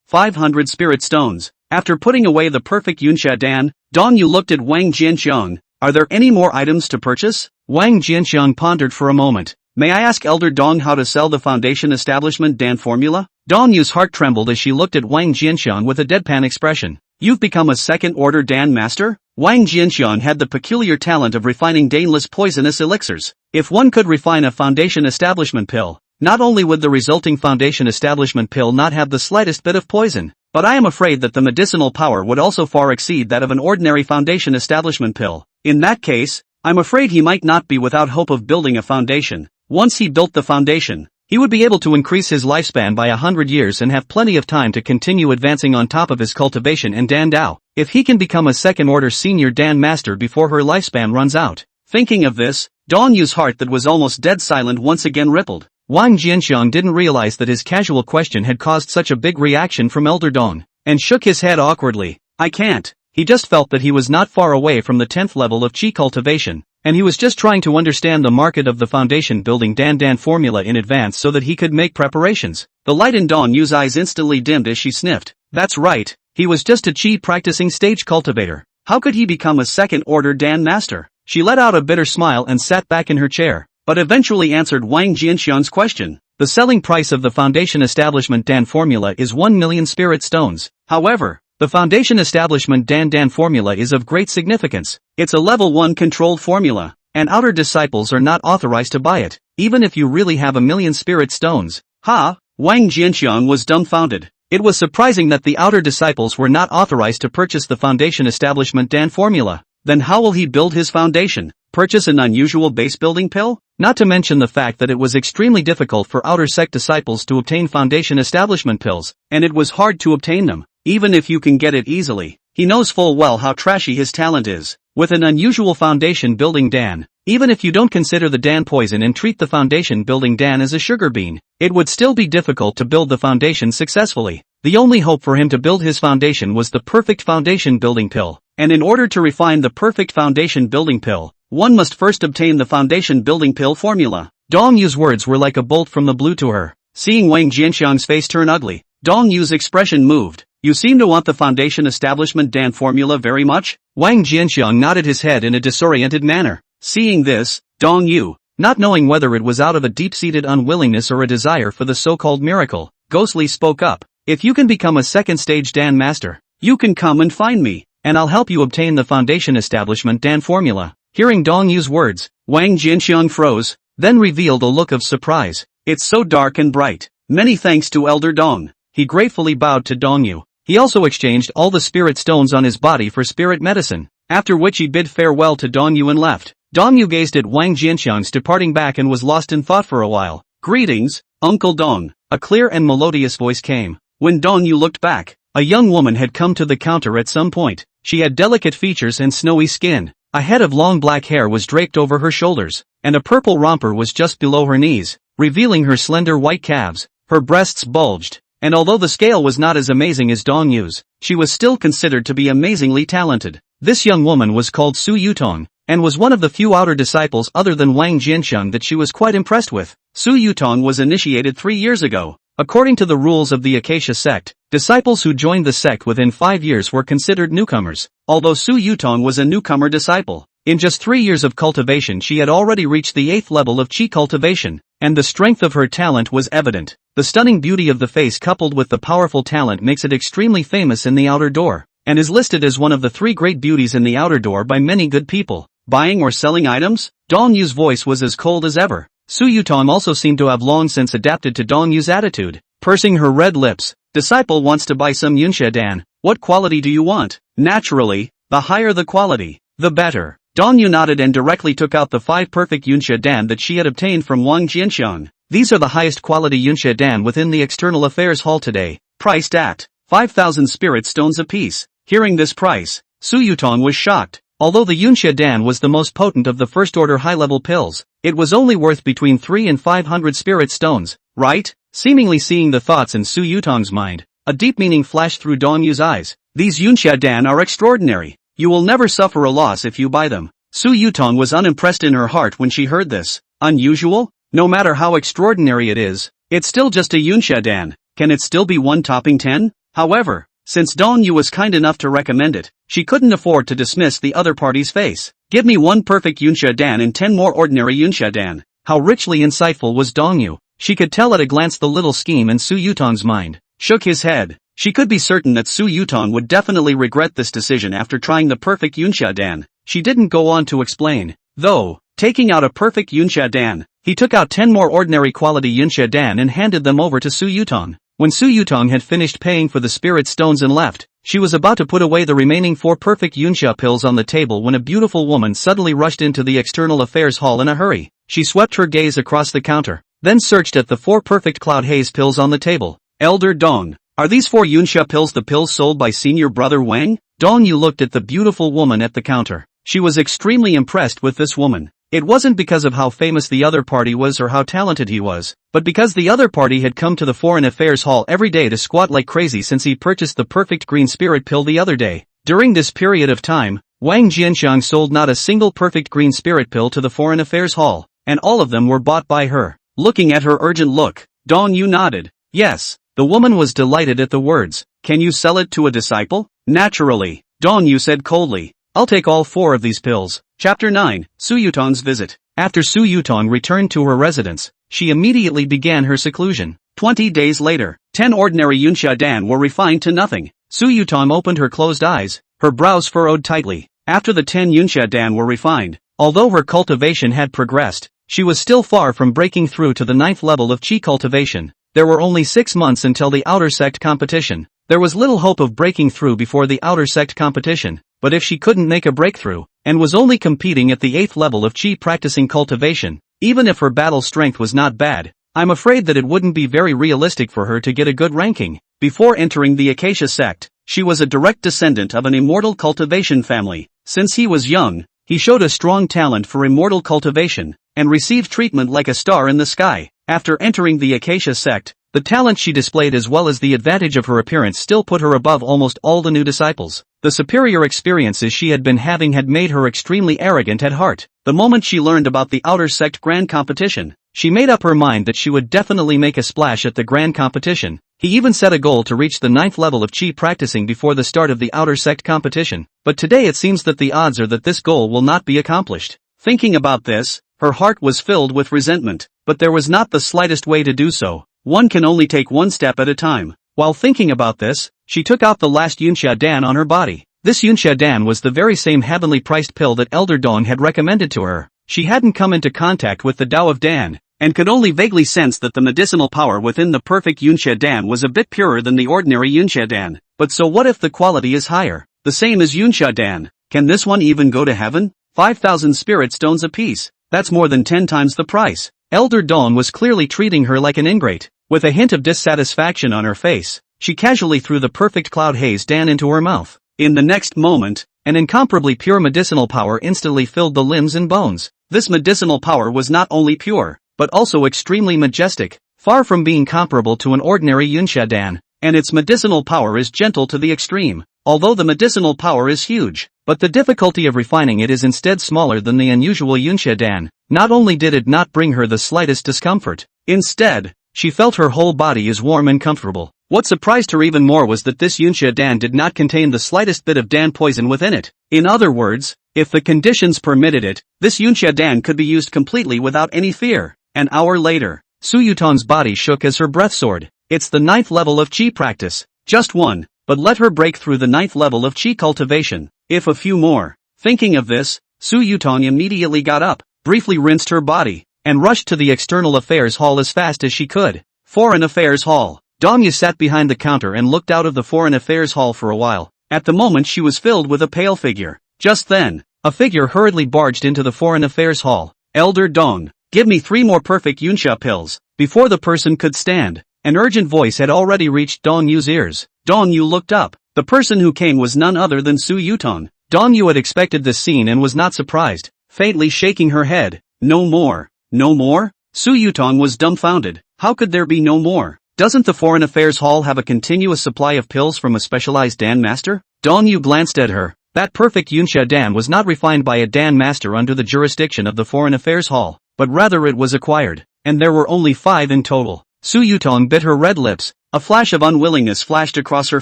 Speaker 1: 500 spirit stones. After putting away the perfect Yunsha Dan, Dong Yu looked at Wang Jianxiang. Are there any more items to purchase? Wang Jianxiang pondered for a moment. May I ask Elder Dong how to sell the Foundation Establishment Dan formula? Dong Yu's heart trembled as she looked at Wang Jianxiang with a deadpan expression. You've become a second-order Dan master? Wang Jianxiang had the peculiar talent of refining daneless poisonous elixirs. If one could refine a Foundation Establishment pill, not only would the resulting Foundation Establishment pill not have the slightest bit of poison, but I am afraid that the medicinal power would also far exceed that of an ordinary Foundation Establishment pill. In that case, I'm afraid he might not be without hope of building a foundation. Once he built the foundation, he would be able to increase his lifespan by 100 years and have plenty of time to continue advancing on top of his cultivation and Dan Dao. If he can become a second-order senior Dan master before her lifespan runs out. Thinking of this, Dong Yu's heart that was almost dead silent once again rippled. Wang Jianxiang didn't realize that his casual question had caused such a big reaction from Elder Dong, and shook his head awkwardly. I can't. He just felt that he was not far away from the 10th level of Qi cultivation, and he was just trying to understand the market of the foundation building Dan formula in advance so that he could make preparations. The light in Dong Yu's eyes instantly dimmed as she sniffed. That's right, he was just a Qi practicing stage cultivator. How could he become a second-order Dan master? She let out a bitter smile and sat back in her chair, but eventually answered Wang Jianxiang's question. The selling price of the Foundation Establishment Dan formula is 1 million spirit stones. However, The Foundation Establishment Dan formula is of great significance. It's a level 1 controlled formula, and outer disciples are not authorized to buy it, even if you really have a million spirit stones. Wang Jianxiang was dumbfounded. It was surprising that the outer disciples were not authorized to purchase the Foundation Establishment Dan formula. Then how will he build his foundation? Purchase an unusual base building pill? Not to mention the fact that it was extremely difficult for outer sect disciples to obtain Foundation Establishment pills, and it was hard to obtain them, even if you can get it easily. He knows full well how trashy his talent is. With an unusual foundation building Dan, even if you don't consider the Dan poison and treat the foundation building Dan as a sugar bean, it would still be difficult to build the foundation successfully. The only hope for him to build his foundation was the perfect foundation building pill, and in order to refine the perfect foundation building pill, one must first obtain the foundation building pill formula. Dong Yu's words were like a bolt from the blue to her. Seeing Wang Jianxiang's face turn ugly, Dong Yu's expression moved. You seem to want the Foundation Establishment Dan formula very much? Wang Jianxiang nodded his head in a disoriented manner. Seeing this, Dong Yu, not knowing whether it was out of a deep-seated unwillingness or a desire for the so-called miracle, ghostly spoke up. If you can become a second-stage Dan master, you can come and find me, and I'll help you obtain the Foundation Establishment Dan formula. Hearing Dong Yu's words, Wang Jianxiang froze, then revealed a look of surprise. It's so dark and bright. Many thanks to Elder Dong. He gratefully bowed to Dong Yu. He also exchanged all the spirit stones on his body for spirit medicine, after which he bid farewell to Dong Yu and left. Dong Yu gazed at Wang Jianxiang's departing back and was lost in thought for a while. Greetings, Uncle Dong. A clear and melodious voice came. When Dong Yu looked back, a young woman had come to the counter at some point. She had delicate features and snowy skin. A head of long black hair was draped over her shoulders, and a purple romper was just below her knees, revealing her slender white calves. Her breasts bulged, and although the scale was not as amazing as Dong Yu's, she was still considered to be amazingly talented. This young woman was called Su Yutong, and was one of the few outer disciples other than Wang Jianxiang that she was quite impressed with. Su Yutong was initiated 3 years ago. According to the rules of the Acacia sect, disciples who joined the sect within 5 years were considered newcomers. Although Su Yutong was a newcomer disciple, in just 3 years of cultivation she had already reached the 8th level of Qi cultivation, and the strength of her talent was evident. The stunning beauty of the face coupled with the powerful talent makes it extremely famous in the outer door, and is listed as one of the 3 great beauties in the outer door by many good people. Buying or selling items? Dong Yu's voice was as cold as ever. Su Yutong also seemed to have long since adapted to Dong Yu's attitude. Pursing her red lips, disciple wants to buy some Yunxia Dan. What quality do you want? Naturally, the higher the quality, the better. Dong Yu nodded and directly took out the 5 perfect Yunxia Dan that she had obtained from Wang Jianxiang. These are the highest quality Yunxia Dan within the External Affairs Hall today, priced at 5,000 spirit stones apiece. Hearing this price, Su Yutong was shocked. Although the Yunxia Dan was the most potent of the first-order high-level pills, it was only worth between 3 and 500 spirit stones, right? Seemingly seeing the thoughts in Su Yutong's mind, a deep meaning flashed through Dong Yu's eyes. These Yunxia Dan are extraordinary. You will never suffer a loss if you buy them. Su Yutong was unimpressed in her heart when she heard this. Unusual? No matter how extraordinary it is, it's still just a Yunxia Dan. Can it still be 1 topping 10? However, since Dong Yu was kind enough to recommend it, she couldn't afford to dismiss the other party's face. Give me 1 perfect Yunxia Dan and 10 more ordinary Yunxia Dan. How richly insightful was Dong Yu. She could tell at a glance the little scheme in Su Yutong's mind. Shook his head. She could be certain that Su Yutong would definitely regret this decision after trying the perfect Yunxia Dan. She didn't go on to explain. Though, taking out a perfect Yunxia Dan, he took out 10 more ordinary quality Yunxia Dan and handed them over to Su Yutong. When Su Yutong had finished paying for the spirit stones and left, she was about to put away the remaining 4 perfect Yunxia pills on the table when a beautiful woman suddenly rushed into the External Affairs Hall in a hurry. She swept her gaze across the counter, then searched at the 4 perfect cloud haze pills on the table. Elder Dong, are these 4 Yunxia pills the pills sold by senior brother Wang? Dong Yu looked at the beautiful woman at the counter. She was extremely impressed with this woman. It wasn't because of how famous the other party was or how talented he was, but because the other party had come to the Foreign Affairs Hall every day to squat like crazy since he purchased the perfect green spirit pill the other day. During this period of time, Wang Jianxiang sold not a single perfect green spirit pill to the Foreign Affairs Hall, and all of them were bought by her. Looking at her urgent look, Dong Yu nodded. Yes, the woman was delighted at the words. Can you sell it to a disciple? Naturally, Dong Yu said coldly. I'll take all 4 of these pills. Chapter 9, Su Yutong's Visit. After Su Yutong returned to her residence, she immediately began her seclusion. 20 days later, 10 ordinary Yunxia Dan were refined to nothing. Su Yutong opened her closed eyes, her brows furrowed tightly. After the 10 Yunsha Dan were refined, although her cultivation had progressed, she was still far from breaking through to the 9th level of Qi cultivation. There were only 6 months until the Outer Sect competition. There was little hope of breaking through before the Outer Sect competition, but if she couldn't make a breakthrough, and was only competing at the 8th level of Qi practicing cultivation, even if her battle strength was not bad, I'm afraid that it wouldn't be very realistic for her to get a good ranking. Before entering the Acacia Sect, she was a direct descendant of an immortal cultivation family. Since he was young, he showed a strong talent for immortal cultivation, and received treatment like a star in the sky. After entering the Acacia Sect, the talent she displayed as well as the advantage of her appearance still put her above almost all the new disciples. The superior experiences she had been having had made her extremely arrogant at heart. The moment she learned about the Outer Sect Grand Competition, she made up her mind that she would definitely make a splash at the Grand Competition. He even set a goal to reach the 9th level of Qi practicing before the start of the Outer Sect competition. But today it seems that the odds are that this goal will not be accomplished. Thinking about this, her heart was filled with resentment, but there was not the slightest way to do so. One can only take one step at a time. While thinking about this, she took out the last Yunsha Dan on her body. This Yunsha Dan was the very same heavenly priced pill that Elder Dong had recommended to her. She hadn't come into contact with the Tao of Dan, and could only vaguely sense that the medicinal power within the perfect Yunsha Dan was a bit purer than the ordinary Yunsha Dan. But so what if the quality is higher? The same as Yunsha Dan. Can this one even go to heaven? 5,000 spirit stones apiece. That's more than 10 times the price. Elder Dawn was clearly treating her like an ingrate. With a hint of dissatisfaction on her face, she casually threw the perfect cloud haze Dan into her mouth. In the next moment, an incomparably pure medicinal power instantly filled the limbs and bones. This medicinal power was not only pure, but also extremely majestic, far from being comparable to an ordinary Yunsha Dan, and its medicinal power is gentle to the extreme. Although the medicinal power is huge, but the difficulty of refining it is instead smaller than the unusual Yunsha Dan. Not only did it not bring her the slightest discomfort, instead, she felt her whole body is warm and comfortable. What surprised her even more was that this Yunsha Dan did not contain the slightest bit of Dan poison within it. In other words, if the conditions permitted it, this Yunsha Dan could be used completely without any fear. An hour later, Su Yutong's body shook as her breath soared. It's the 9th level of Qi practice. Just one, but let her break through the 9th level of Qi cultivation. If a few more. Thinking of this, Su Yutong immediately got up, briefly rinsed her body, and rushed to the External Affairs Hall as fast as she could. Foreign Affairs Hall. Dongyu sat behind the counter and looked out of the Foreign Affairs Hall for a while. At the moment she was filled with a pale figure. Just then, a figure hurriedly barged into the Foreign Affairs Hall. Elder Dong, give me 3 more perfect Yunsha pills. Before the person could stand, an urgent voice had already reached Dongyu's ears. Dongyu looked up. The person who came was none other than Su Yutong. Dongyu had expected this scene and was not surprised, faintly shaking her head. No more. No more? Su Yutong was dumbfounded. How could there be no more? Doesn't the Foreign Affairs Hall have a continuous supply of pills from a specialized Dan master? Dongyu glanced at her. That perfect Yunsha Dan was not refined by a Dan master under the jurisdiction of the Foreign Affairs Hall, but rather it was acquired, and there were only 5 in total. Su Yutong bit her red lips. A flash of unwillingness flashed across her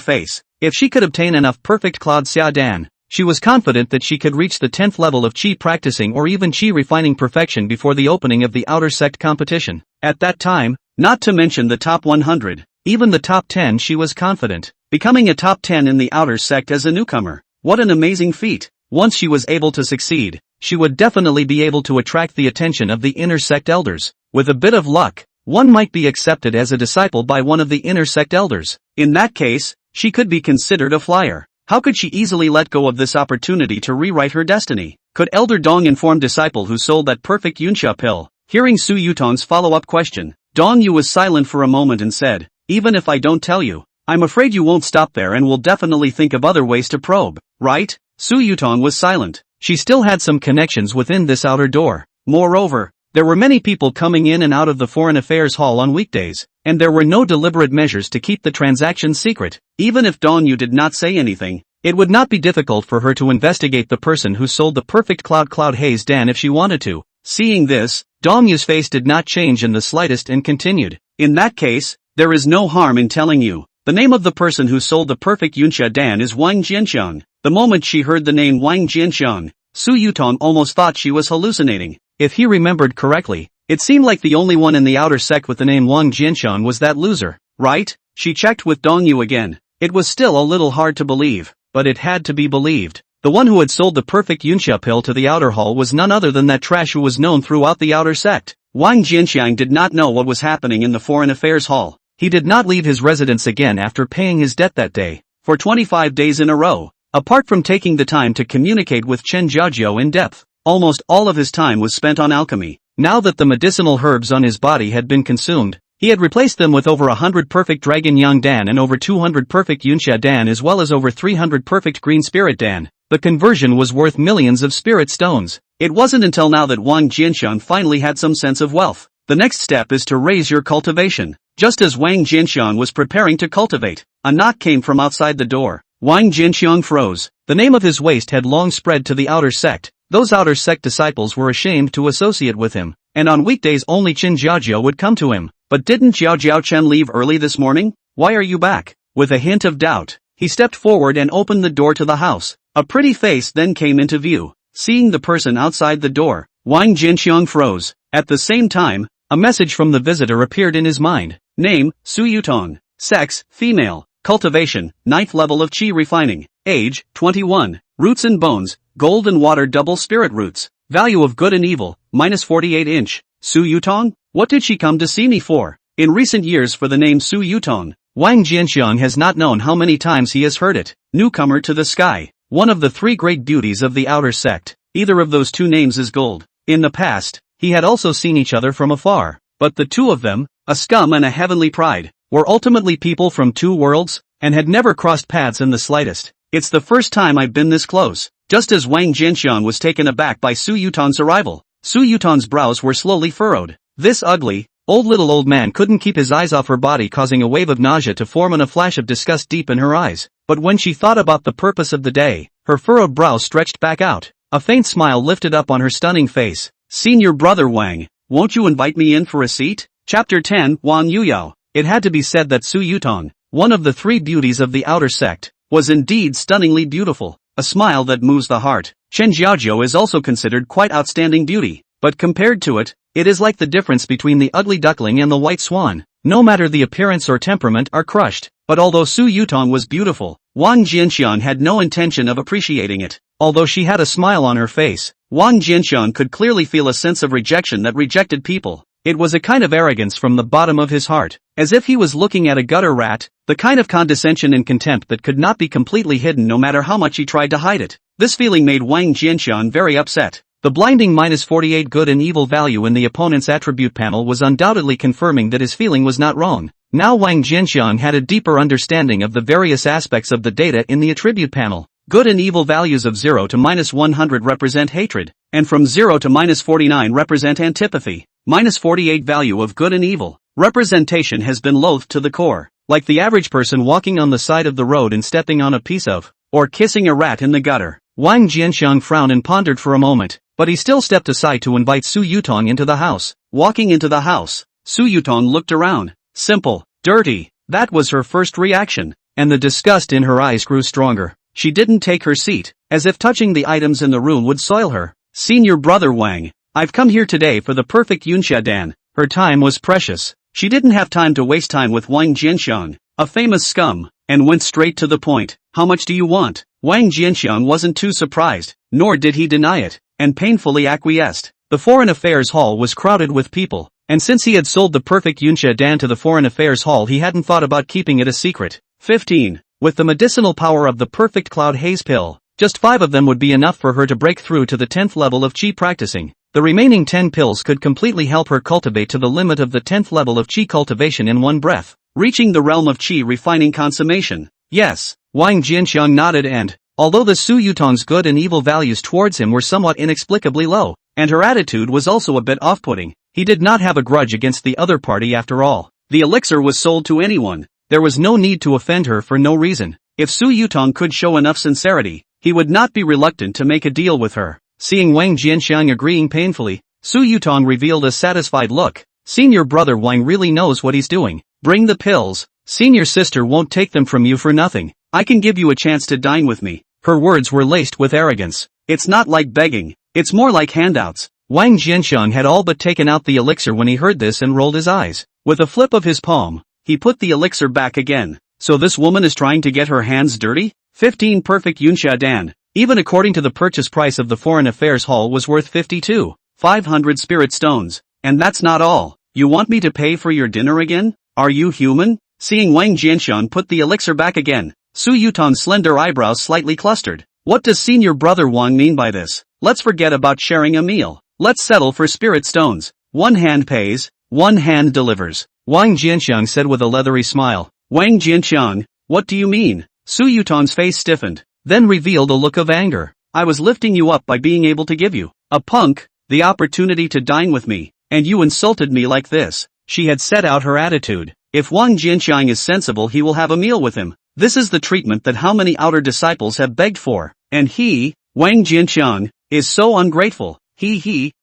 Speaker 1: face. If she could obtain enough perfect Cloud Xia Dan, she was confident that she could reach the 10th level of Qi practicing or even Qi refining perfection before the opening of the Outer Sect competition. At that time, not to mention the top 100, even the top 10 she was confident. Becoming a top 10 in the Outer Sect as a newcomer. What an amazing feat. Once she was able to succeed, she would definitely be able to attract the attention of the Inner Sect elders. With a bit of luck, one might be accepted as a disciple by one of the Inner Sect elders. In that case, she could be considered a flyer. How could she easily let go of this opportunity to rewrite her destiny? Could Elder Dong inform disciple who sold that perfect Yunsha pill? Hearing Su Yutong's follow-up question, Dongyu was silent for a moment and said, even if I don't tell you, I'm afraid you won't stop there and will definitely think of other ways to probe, right? Su Yutong was silent. She still had some connections within this outer door. Moreover, there were many people coming in and out of the Foreign Affairs Hall on weekdays, and there were no deliberate measures to keep the transaction secret. Even if Dongyu did not say anything, it would not be difficult for her to investigate the person who sold the perfect Cloud Haze Dan if she wanted to. Seeing this, Dongyu's face did not change in the slightest and continued. In that case, there is no harm in telling you. The name of the person who sold the perfect Yunsha Dan is Wang Jianxiang. The moment she heard the name Wang Jianxiang, Su Yutong almost thought she was hallucinating. If he remembered correctly, it seemed like the only one in the Outer Sect with the name Wang Jianxiang was that loser, right? She checked with Dongyu again. It was still a little hard to believe, but it had to be believed. The one who had sold the perfect Yunxia pill to the outer hall was none other than that trash who was known throughout the outer sect. Wang Jianxiang did not know what was happening in the Foreign Affairs Hall. He did not leave his residence again after paying his debt that day, for 25 days in a row. Apart from taking the time to communicate with Chen Jiajiu in depth, almost all of his time was spent on alchemy. Now that the medicinal herbs on his body had been consumed, he had replaced them with over 100 perfect Dragon Yang Dan and over 200 perfect Yunxia Dan as well as over 300 perfect Green Spirit Dan. The conversion was worth millions of spirit stones. It wasn't until now that Wang Jianxiang finally had some sense of wealth. The next step is to raise your cultivation. Just as Wang Jianxiang was preparing to cultivate, a knock came from outside the door. Wang Jianxiang froze. The name of his waste had long spread to the outer sect. Those outer sect disciples were ashamed to associate with him, and on weekdays only Chen Jiajiu would come to him. But didn't Jiao Chen leave early this morning? Why are you back? With a hint of doubt, he stepped forward and opened the door to the house. A pretty face then came into view. Seeing the person outside the door, Wang Jianxiang froze. At the same time, a message from the visitor appeared in his mind. Name, Su Yutong. Sex, female. Cultivation, 9th level of Qi refining. Age, 21. Roots and bones, gold and water double spirit roots. Value of good and evil, -48 inch. Su Yutong? What did she come to see me for? In recent years for the name Su Yutong, Wang Jianxiang has not known how many times he has heard it. Newcomer to the sky. One of the three great beauties of the outer sect. Either of those two names is gold. In the past, he had also seen each other from afar. But the two of them, a scum and a heavenly pride, were ultimately people from two worlds, and had never crossed paths in the slightest. It's the first time I've been this close. Just as Wang Jianxiang was taken aback by Su Yutong's arrival, Su Yutong's brows were slowly furrowed. This ugly, old man couldn't keep his eyes off her body, causing a wave of nausea to form and a flash of disgust deep in her eyes. But when she thought about the purpose of the day, her furrowed brows stretched back out. A faint smile lifted up on her stunning face. Senior brother Wang, won't you invite me in for a seat? Chapter 10, Wang Yuyao. It had to be said that Su Yutong, one of the three beauties of the outer sect, was indeed stunningly beautiful. A smile that moves the heart. Chen Jiajiu is also considered quite outstanding beauty, but compared to it, it is like the difference between the ugly duckling and the white swan. No matter the appearance or temperament are crushed. But although Su Yutong was beautiful, Wang Jianxiang had no intention of appreciating it. Although she had a smile on her face, Wang Jianxiang could clearly feel a sense of rejection that rejected people. It was a kind of arrogance from the bottom of his heart, as if he was looking at a gutter rat, the kind of condescension and contempt that could not be completely hidden no matter how much he tried to hide it. This feeling made Wang Jianxiang very upset. The blinding -48 good and evil value in the opponent's attribute panel was undoubtedly confirming that his feeling was not wrong. Now Wang Jianxiang had a deeper understanding of the various aspects of the data in the attribute panel. Good and evil values of 0 to -100 represent hatred, and from 0 to -49 represent antipathy. -48 value of good and evil. Representation has been loathed to the core, like the average person walking on the side of the road and stepping on a piece of, or kissing a rat in the gutter. Wang Jianxiang frowned and pondered for a moment, but he still stepped aside to invite Su Yutong into the house. Walking into the house, Su Yutong looked around. Simple, dirty, that was her first reaction, and the disgust in her eyes grew stronger. She didn't take her seat, as if touching the items in the room would soil her. Senior brother Wang, I've come here today for the perfect Yunxia Dan. Her time was precious. She didn't have time to waste time with Wang Jianxiang, a famous scum, and went straight to the point. How much do you want? Wang Jianxiang wasn't too surprised, nor did he deny it, and painfully acquiesced. The Foreign Affairs Hall was crowded with people, and since he had sold the perfect Yunxia Dan to the Foreign Affairs Hall, he hadn't thought about keeping it a secret. 15. With the medicinal power of the perfect cloud haze pill, just 5 of them would be enough for her to break through to the 10th level of Qi practicing. The remaining 10 pills could completely help her cultivate to the limit of the 10th level of Qi cultivation in one breath, reaching the realm of Qi refining consummation. Yes, Wang Jianxiang nodded and, although the Su Yutong's good and evil values towards him were somewhat inexplicably low, and her attitude was also a bit off-putting, he did not have a grudge against the other party after all. The elixir was sold to anyone. There was no need to offend her for no reason. If Su Yutong could show enough sincerity, he would not be reluctant to make a deal with her. Seeing Wang Jianxiang agreeing painfully, Su Yutong revealed a satisfied look. Senior brother Wang really knows what he's doing. Bring the pills. Senior sister won't take them from you for nothing. I can give you a chance to dine with me. Her words were laced with arrogance. It's not like begging. It's more like handouts. Wang Jianxiang had all but taken out the elixir when he heard this and rolled his eyes. With a flip of his palm, he put the elixir back again. So this woman is trying to get her hands dirty? 15 perfect Yunsha Dan, even according to the purchase price of the Foreign Affairs Hall, was worth 52,500 spirit stones. And that's not all. You want me to pay for your dinner again? Are you human? Seeing Wang Jianxiang put the elixir back again, Su Yutong's slender eyebrows slightly clustered. What does senior brother Wang mean by this? Let's forget about sharing a meal. Let's settle for spirit stones. One hand pays, one hand delivers, Wang Jianxiang said with a leathery smile. Wang Jianxiang, what do you mean? Su Yutong's face stiffened, then revealed a look of anger. I was lifting you up by being able to give you, a punk, the opportunity to dine with me, and you insulted me like this. She had set out her attitude. If Wang Jianxiang is sensible, he will have a meal with him. This is the treatment that how many outer disciples have begged for. And he, Wang Jianxiang, is so ungrateful.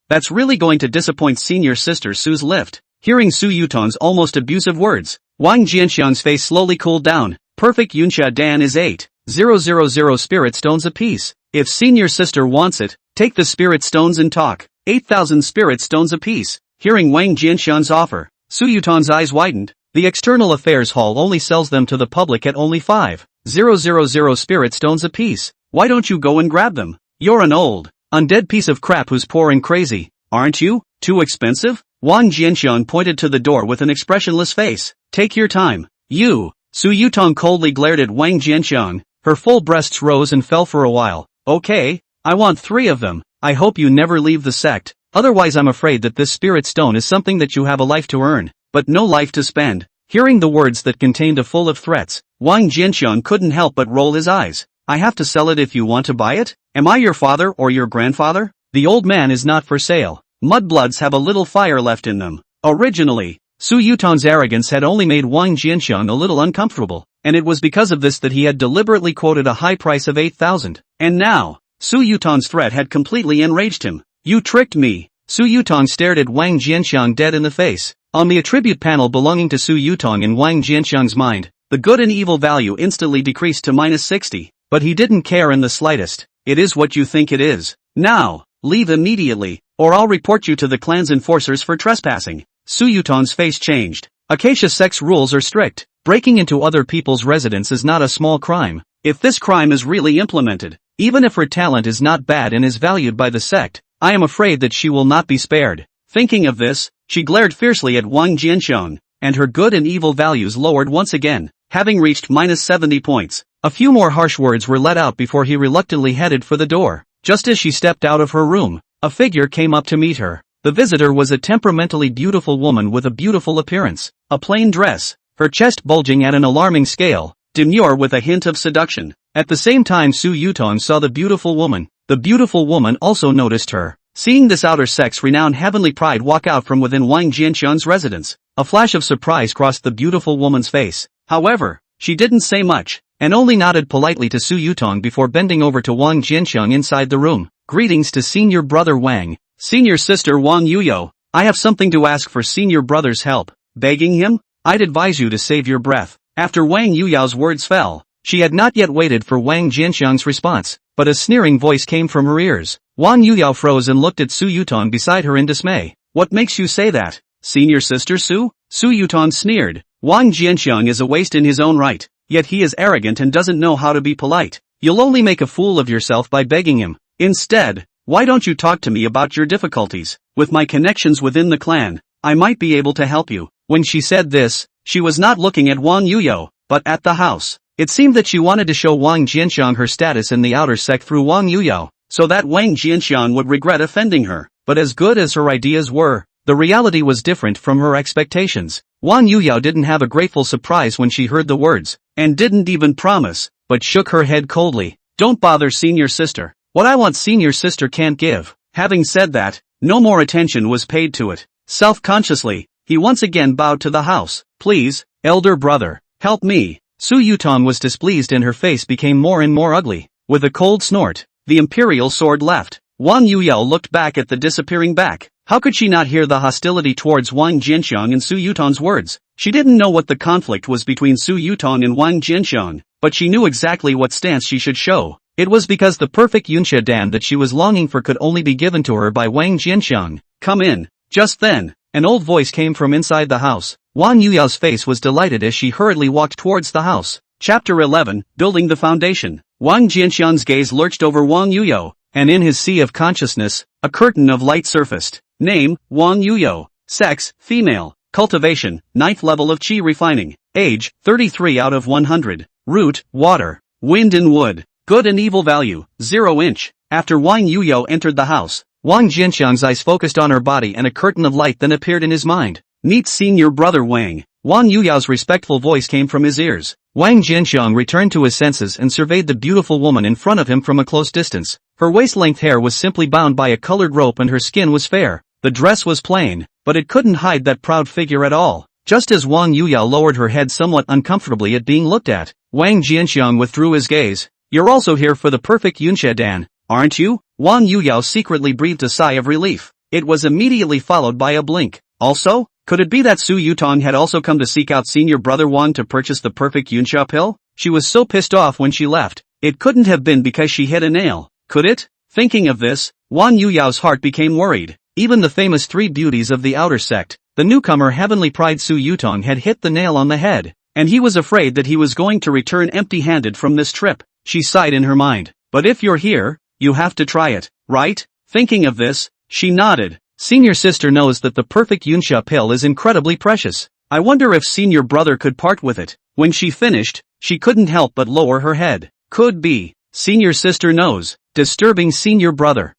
Speaker 1: That's really going to disappoint senior sister Su's lift. Hearing Su Yutong's almost abusive words, Wang Jianxiang's face slowly cooled down. Perfect Yunsha Dan is 8,000 spirit stones apiece. If senior sister wants it, take the spirit stones and talk. 8,000 spirit stones apiece. Hearing Wang Jianxiang's offer, Su Yutong's eyes widened. The External Affairs Hall only sells them to the public at only 5,000 spirit stones apiece. Why don't you go and grab them? You're an old, undead piece of crap who's poor and crazy, aren't you? Too expensive? Wang Jianxiang pointed to the door with an expressionless face. Take your time. You. Su Yutong coldly glared at Wang Jianxiang. Her full breasts rose and fell for a while. Okay, I want 3 of them. I hope you never leave the sect. Otherwise I'm afraid that this spirit stone is something that you have a life to earn, but no life to spend. Hearing the words that contained a full of threats, Wang Jianxiang couldn't help but roll his eyes. I have to sell it if you want to buy it? Am I your father or your grandfather? The old man is not for sale. Mudbloods have a little fire left in them. Originally, Su Yutong's arrogance had only made Wang Jianxiang a little uncomfortable, and it was because of this that he had deliberately quoted a high price of 8,000. And now, Su Yutong's threat had completely enraged him. You tricked me. Su Yutong stared at Wang Jianxiang dead in the face. On the attribute panel belonging to Su Yutong in Wang Jianxiang's mind, the good and evil value instantly decreased to -60, but he didn't care in the slightest. It is what you think it is. Now, leave immediately, or I'll report you to the clan's enforcers for trespassing. Su Yutong's face changed. Acacia Sect's rules are strict. Breaking into other people's residence is not a small crime. If this crime is really implemented, even if her talent is not bad and is valued by the sect, I am afraid that she will not be spared. Thinking of this, she glared fiercely at Wang Jianxiang, and her good and evil values lowered once again, having reached -70 points. A few more harsh words were let out before he reluctantly headed for the door. Just as she stepped out of her room, a figure came up to meet her. The visitor was a temperamentally beautiful woman with a beautiful appearance, a plain dress, her chest bulging at an alarming scale, demure with a hint of seduction. At the same time Su Yutong saw the beautiful woman. The beautiful woman also noticed her. Seeing this outer sect's renowned heavenly pride walk out from within Wang Jianxiang's residence, a flash of surprise crossed the beautiful woman's face. However, she didn't say much, and only nodded politely to Su Yutong before bending over to Wang Jianxiang inside the room. Greetings to senior brother Wang. Senior sister Wang Yuyo, I have something to ask for senior brother's help. Begging him? I'd advise you to save your breath. After Wang Yuyao's words fell, she had not yet waited for Wang Jianxiang's response, but a sneering voice came from her ears. Wang Yuyao froze and looked at Su Yutong beside her in dismay. What makes you say that? Senior sister Su? Su Yutong sneered. Wang Jianxiang is a waste in his own right, yet he is arrogant and doesn't know how to be polite. You'll only make a fool of yourself by begging him. Instead, why don't you talk to me about your difficulties? With my connections within the clan, I might be able to help you. When she said this, she was not looking at Wang Yuyo, but at the house. It seemed that she wanted to show Wang Jianxiang her status in the outer sect through Wang Yuyo, so that Wang Jianxiang would regret offending her. But as good as her ideas were, the reality was different from her expectations. Wang Yuyo didn't have a grateful surprise when she heard the words, and didn't even promise, but shook her head coldly. Don't bother senior sister. What I want senior sister can't give. Having said that, no more attention was paid to it. Self-consciously, he once again bowed to the house. Please, elder brother, help me. Su Yutong was displeased and her face became more and more ugly. With a cold snort, the imperial sword left. Wang Yuyo looked back at the disappearing back. How could she not hear the hostility towards Wang Jianxiang in Su Yutong's words? She didn't know what the conflict was between Su Yutong and Wang Jianxiang, but she knew exactly what stance she should show. It was because the perfect Yunsha Dan that she was longing for could only be given to her by Wang Jianxiang. Come in. Just then, an old voice came from inside the house. Wang Yuyao's face was delighted as she hurriedly walked towards the house. Chapter 11, Building the Foundation. Wang Jianxiang's gaze lurched over Wang Yuyao, and in his sea of consciousness, a curtain of light surfaced. Name, Wang Yuyao. Sex, female. Cultivation, 9th level of Qi refining. Age, 33 out of 100. Root, water. Wind and wood. Good and evil value, 0 inch. After Wang Yuyao entered the house, Wang Jianxiang's eyes focused on her body and a curtain of light then appeared in his mind. Meet senior brother Wang. Wang Yuyao's respectful voice came from his ears. Wang Jianxiang returned to his senses and surveyed the beautiful woman in front of him from a close distance. Her waist-length hair was simply bound by a colored rope and her skin was fair. The dress was plain, but it couldn't hide that proud figure at all. Just as Wang Yuyao lowered her head somewhat uncomfortably at being looked at, Wang Jianxiang withdrew his gaze. You're also here for the perfect Yunxia Dan, aren't you? Wang Yuyao secretly breathed a sigh of relief. It was immediately followed by a blink. Also? Could it be that Su Yutong had also come to seek out senior brother Wang to purchase the perfect Yunxia pill? She was so pissed off when she left. It couldn't have been because she hit a nail, could it? Thinking of this, Wang Yuyao's heart became worried. Even the famous 3 beauties of the outer sect, the newcomer heavenly pride Su Yutong had hit the nail on the head, and he was afraid that he was going to return empty-handed from this trip. She sighed in her mind. But if you're here, you have to try it, right? Thinking of this, she nodded. Senior sister knows that the perfect Yunxia pill is incredibly precious. I wonder if senior brother could part with it. When she finished, she couldn't help but lower her head. Could be. Senior sister knows. Disturbing senior brother.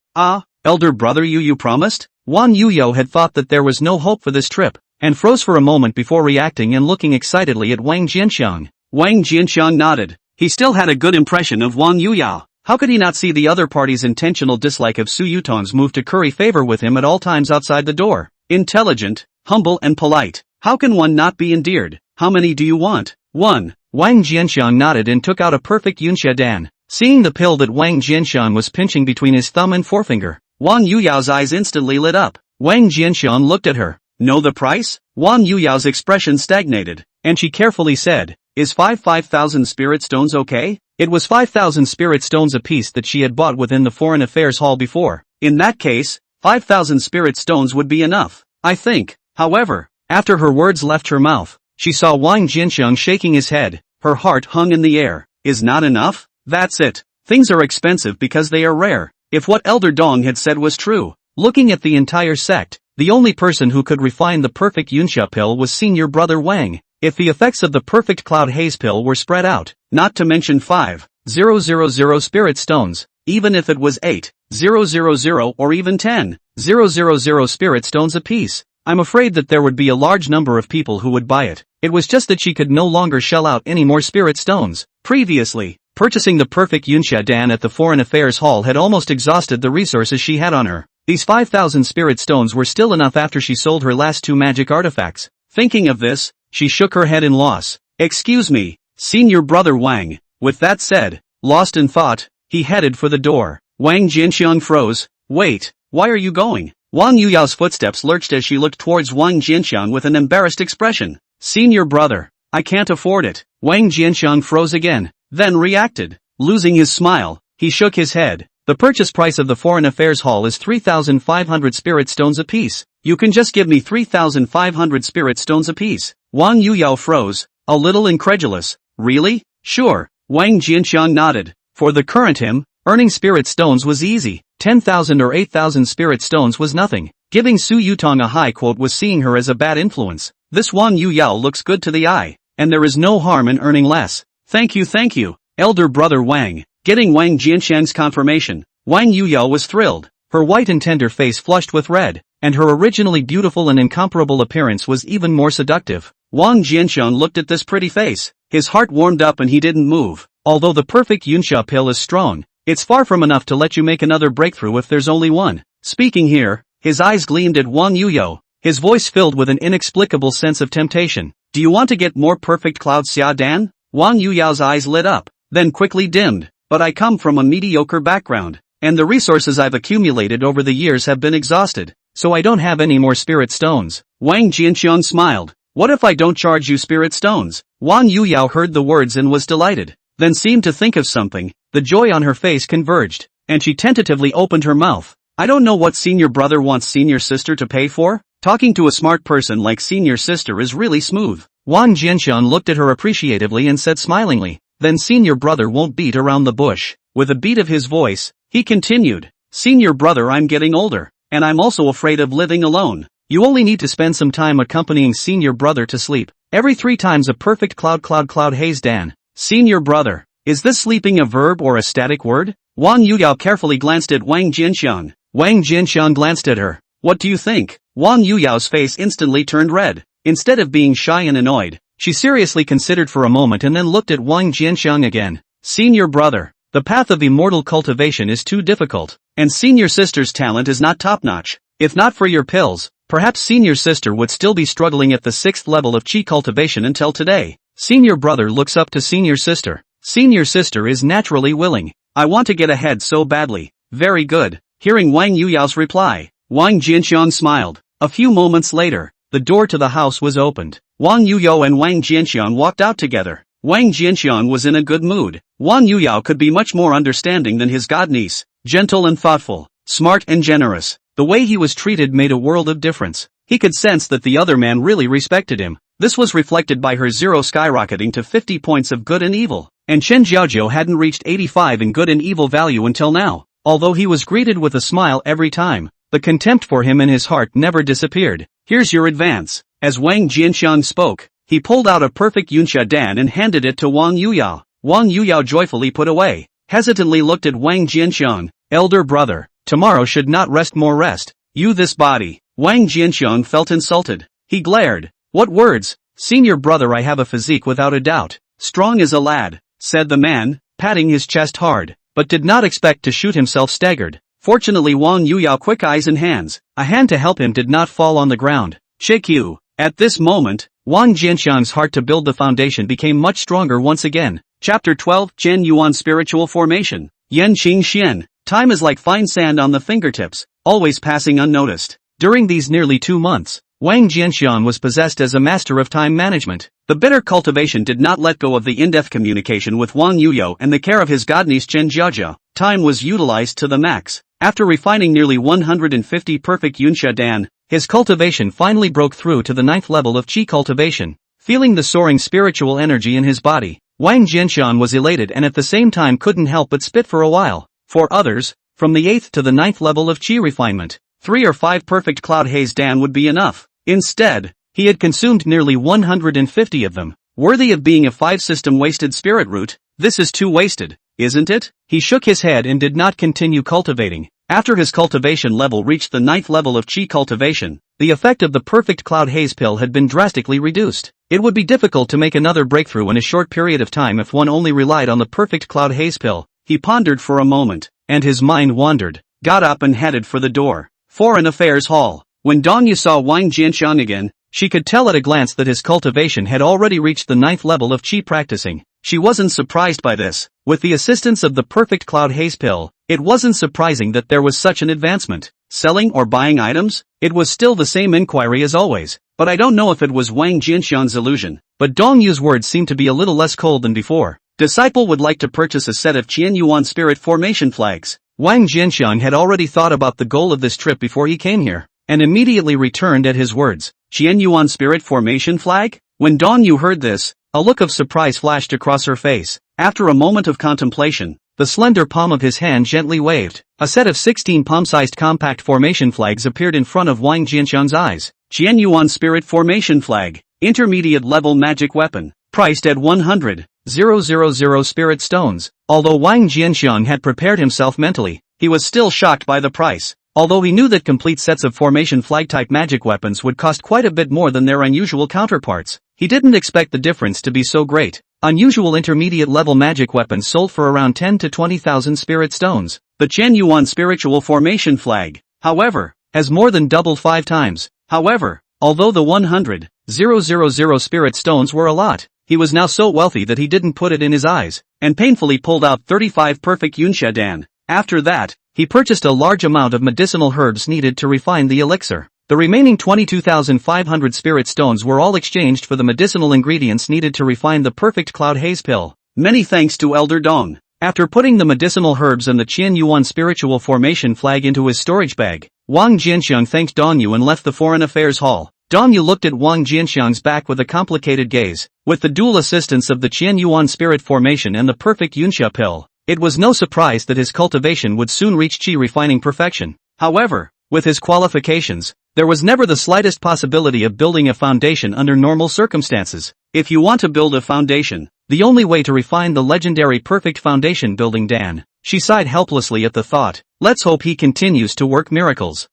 Speaker 1: Elder brother you promised? Wang Yuyao had thought that there was no hope for this trip, and froze for a moment before reacting and looking excitedly at Wang Jianxiang. Wang Jianxiang nodded. He still had a good impression of Wang Yuyao. How could he not see the other party's intentional dislike of Su Yutong's move to curry favor with him at all times outside the door? Intelligent, humble and polite. How can one not be endeared? How many do you want? 1. Wang Jianxiang nodded and took out a perfect Yunxia Dan. Seeing the pill that Wang Jianxiang was pinching between his thumb and forefinger, Wang Yuyao's eyes instantly lit up. Wang Jianxiang looked at her. Know the price? Wang Yuyao's expression stagnated, and she carefully said, Is 5,000 spirit stones okay? It was 5,000 spirit stones apiece that she had bought within the Foreign Affairs Hall before. In that case, 5,000 spirit stones would be enough, I think. However, after her words left her mouth, she saw Wang Jianxiang shaking his head. Her heart hung in the air. Is not enough? That's it. Things are expensive because they are rare. If what Elder Dong had said was true, looking at the entire sect, the only person who could refine the perfect Yunxia pill was senior brother Wang. If the effects of the perfect cloud haze pill were spread out, not to mention 5,000 spirit stones, even if it was 8,000 or even 10,000 spirit stones apiece, I'm afraid that there would be a large number of people who would buy it. It was just that she could no longer shell out any more spirit stones. Previously, purchasing the perfect Yunxia Dan at the Foreign Affairs Hall had almost exhausted the resources she had on her. These 5,000 spirit stones were still enough after she sold her last 2 magic artifacts. Thinking of this, she shook her head in loss. Excuse me, senior brother Wang. With that said, lost in thought, he headed for the door. Wang Jianxiang froze. Wait, why are you going? Wang Yuyao's footsteps lurched as she looked towards Wang Jianxiang with an embarrassed expression. Senior brother, I can't afford it. Wang Jianxiang froze again, then reacted. Losing his smile, he shook his head. The purchase price of the Foreign Affairs Hall is 3,500 spirit stones apiece. You can just give me 3,500 spirit stones apiece. Wang Yuyao froze, a little incredulous. Really? Sure. Wang Jianxiang nodded. For the current him, earning spirit stones was easy. 10,000 or 8,000 spirit stones was nothing. Giving Su Yutong a high quote was seeing her as a bad influence. This Wang Yuyao looks good to the eye, and there is no harm in earning less. Thank you, elder brother Wang. Getting Wang Jianxiang's confirmation, Wang Yuyao was thrilled. Her white and tender face flushed with red, and her originally beautiful and incomparable appearance was even more seductive. Wang Jianxiang looked at this pretty face. His heart warmed up and he didn't move. Although the perfect Yunxia pill is strong, it's far from enough to let you make another breakthrough if there's only one. Speaking here, his eyes gleamed at Wang Yuyao, his voice filled with an inexplicable sense of temptation. Do you want to get more perfect Cloud Xia Dan? Wang Yuyao's eyes lit up, then quickly dimmed. But I come from a mediocre background, and the resources I've accumulated over the years have been exhausted, so I don't have any more spirit stones. Wang Jianxiang smiled. What if I don't charge you spirit stones? Wang Yuyao heard the words and was delighted, then seemed to think of something. The joy on her face converged, and she tentatively opened her mouth. I don't know what senior brother wants senior sister to pay for. Talking to a smart person like senior sister is really smooth. Wang Jianxiang looked at her appreciatively and said smilingly, then senior brother won't beat around the bush. With a beat of his voice, he continued, senior brother, I'm getting older, and I'm also afraid of living alone. You only need to spend some time accompanying senior brother to sleep. Every 3 times a perfect cloud haze Dan. Senior brother. Is this sleeping a verb or a static word? Wang Yuyao carefully glanced at Wang Jianxiang. Wang Jianxiang glanced at her. What do you think? Wang Yuyao's face instantly turned red. Instead of being shy and annoyed, she seriously considered for a moment and then looked at Wang Jianxiang again. Senior brother. The path of immortal cultivation is too difficult, and senior sister's talent is not top-notch. If not for your pills, perhaps senior sister would still be struggling at the 6th level of chi cultivation until today. Senior brother looks up to senior sister. Senior sister is naturally willing. I want to get ahead so badly. Very good. Hearing Wang Yuyao's reply, Wang Jianxiang smiled. A few moments later, the door to the house was opened. Wang Yuyao and Wang Jianxiang walked out together. Wang Jianxiang was in a good mood. Wang Yuyao could be much more understanding than his godniece. Gentle and thoughtful, smart and generous. The way he was treated made a world of difference. He could sense that the other man really respected him. This was reflected by her 0 skyrocketing to 50 points of good and evil. And Chen Jiaozhou hadn't reached 85 in good and evil value until now. Although he was greeted with a smile every time, the contempt for him in his heart never disappeared. Here's your advance. As Wang Jianxiang spoke, he pulled out a perfect Yunsha Dan and handed it to Wang Yuyao. Wang Yuyao joyfully put away, hesitantly looked at Wang Jianxiang. Elder brother, tomorrow should not rest more rest. You this body. Wang Jianxiang felt insulted. He glared. What words? Senior brother, I have a physique without a doubt. Strong as a lad, said the man, patting his chest hard, but did not expect to shoot himself staggered. Fortunately Wang Yuyao quick eyes and hands. A hand to help him did not fall on the ground. Shake you. At this moment, Wang Jianxiang's heart to build the foundation became much stronger once again. Chapter 12 Chen Yuan Spiritual Formation. Yan Qing Xian. Time is like fine sand on the fingertips, always passing unnoticed. During these nearly 2 months, Wang Jianxiang was possessed as a master of time management. The bitter cultivation did not let go of the in-depth communication with Wang Yuyao and the care of his godniece Chen Jiaozhou. Time was utilized to the max. After refining nearly 150 perfect Yunsha Dan, his cultivation finally broke through to the 9th level of Qi cultivation. Feeling the soaring spiritual energy in his body, Wang Jianxiang was elated and at the same time couldn't help but spit for a while. For others, from the 8th to the 9th level of Qi refinement, 3 or 5 perfect cloud haze Dan would be enough. Instead, he had consumed nearly 150 of them. Worthy of being a 5-system wasted spirit root, this is too wasted, isn't it? He shook his head and did not continue cultivating. After his cultivation level reached the 9th level of Qi cultivation, the effect of the perfect cloud haze pill had been drastically reduced. It would be difficult to make another breakthrough in a short period of time if one only relied on the perfect cloud haze pill. He pondered for a moment, and his mind wandered, got up and headed for the door. Foreign Affairs Hall. When Dongyu saw Wang Jianxiang again, she could tell at a glance that his cultivation had already reached the 9th level of Qi practicing. She wasn't surprised by this. With the assistance of the perfect cloud haze pill, it wasn't surprising that there was such an advancement. Selling or buying items? It was still the same inquiry as always, but I don't know if it was Wang Jianxiang's illusion. But Dongyu's words seemed to be a little less cold than before. Disciple would like to purchase a set of Qian Yuan spirit formation flags. Wang Jianxiang had already thought about the goal of this trip before he came here, and immediately returned at his words. Qian Yuan spirit formation flag? When Dongyu heard this, a look of surprise flashed across her face. After a moment of contemplation, the slender palm of his hand gently waved. A set of 16 palm-sized compact formation flags appeared in front of Wang Jianxiang's eyes. Qian Yuan spirit formation flag. Intermediate level magic weapon. Priced at 100,000 spirit stones. Although Wang Jianxiang had prepared himself mentally, he was still shocked by the price. Although he knew that complete sets of formation flag-type magic weapons would cost quite a bit more than their unusual counterparts, he didn't expect the difference to be so great. Unusual intermediate-level magic weapons sold for around 10 to 20,000 spirit stones. The Qian Yuan spiritual formation flag, however, has more than doubled 5 times. However, although the 100,000 spirit stones were a lot, he was now so wealthy that he didn't put it in his eyes, and painfully pulled out 35 perfect Yunsha Dan. After that, he purchased a large amount of medicinal herbs needed to refine the elixir. The remaining 22,500 spirit stones were all exchanged for the medicinal ingredients needed to refine the perfect cloud haze pill. Many thanks to Elder Dong. After putting the medicinal herbs and the Qian Yuan spiritual formation flag into his storage bag, Wang Jianxiang thanked Dongyu and left the Foreign Affairs Hall. Dongyu looked at Wang Jianxiang's back with a complicated gaze. With the dual assistance of the Qian Yuan Spirit Formation and the perfect Yunxia pill, it was no surprise that his cultivation would soon reach qi refining perfection. However, with his qualifications, there was never the slightest possibility of building a foundation under normal circumstances. If you want to build a foundation, the only way to refine the legendary perfect foundation building Dan. She sighed helplessly at the thought. Let's hope he continues to work miracles.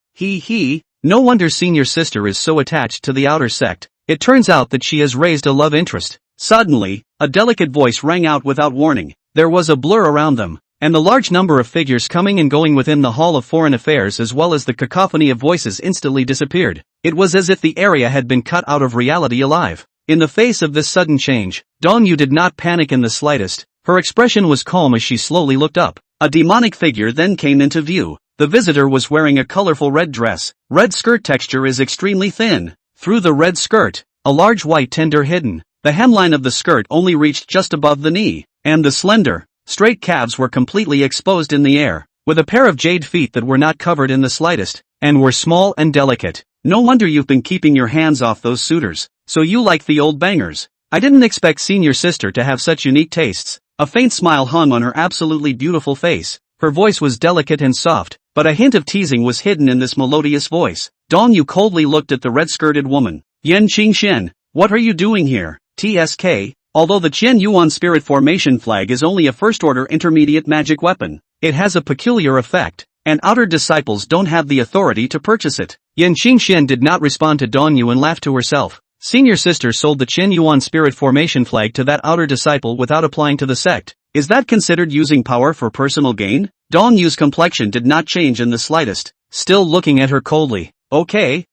Speaker 1: No wonder senior sister is so attached to the outer sect. It turns out that she has raised a love interest. Suddenly, a delicate voice rang out without warning. There was a blur around them, and the large number of figures coming and going within the Hall of Foreign Affairs as well as the cacophony of voices instantly disappeared. It was as if the area had been cut out of reality alive. In the face of this sudden change, Dongyu did not panic in the slightest. Her expression was calm as she slowly looked up. A demonic figure then came into view. The visitor was wearing a colorful red dress. Red skirt texture is extremely thin. Through the red skirt, a large white tender hidden. The hemline of the skirt only reached just above the knee, and the slender, straight calves were completely exposed in the air, with a pair of jade feet that were not covered in the slightest, and were small and delicate. No wonder you've been keeping your hands off those suitors. So you like the old bangers. I didn't expect senior sister to have such unique tastes. A faint smile hung on her absolutely beautiful face. Her voice was delicate and soft, but a hint of teasing was hidden in this melodious voice. Dongyu coldly looked at the red-skirted woman. Yan Qingxian, what are you doing here? TSK, although the Qian Yuan Spirit Formation flag is only a first-order intermediate magic weapon, it has a peculiar effect, and outer disciples don't have the authority to purchase it. Yan Qingxian did not respond to Dongyu and laughed to herself. Senior sister sold the Qian Yuan Spirit Formation flag to that outer disciple without applying to the sect. Is that considered using power for personal gain? Dongyu's complexion did not change in the slightest, still looking at her coldly. Okay,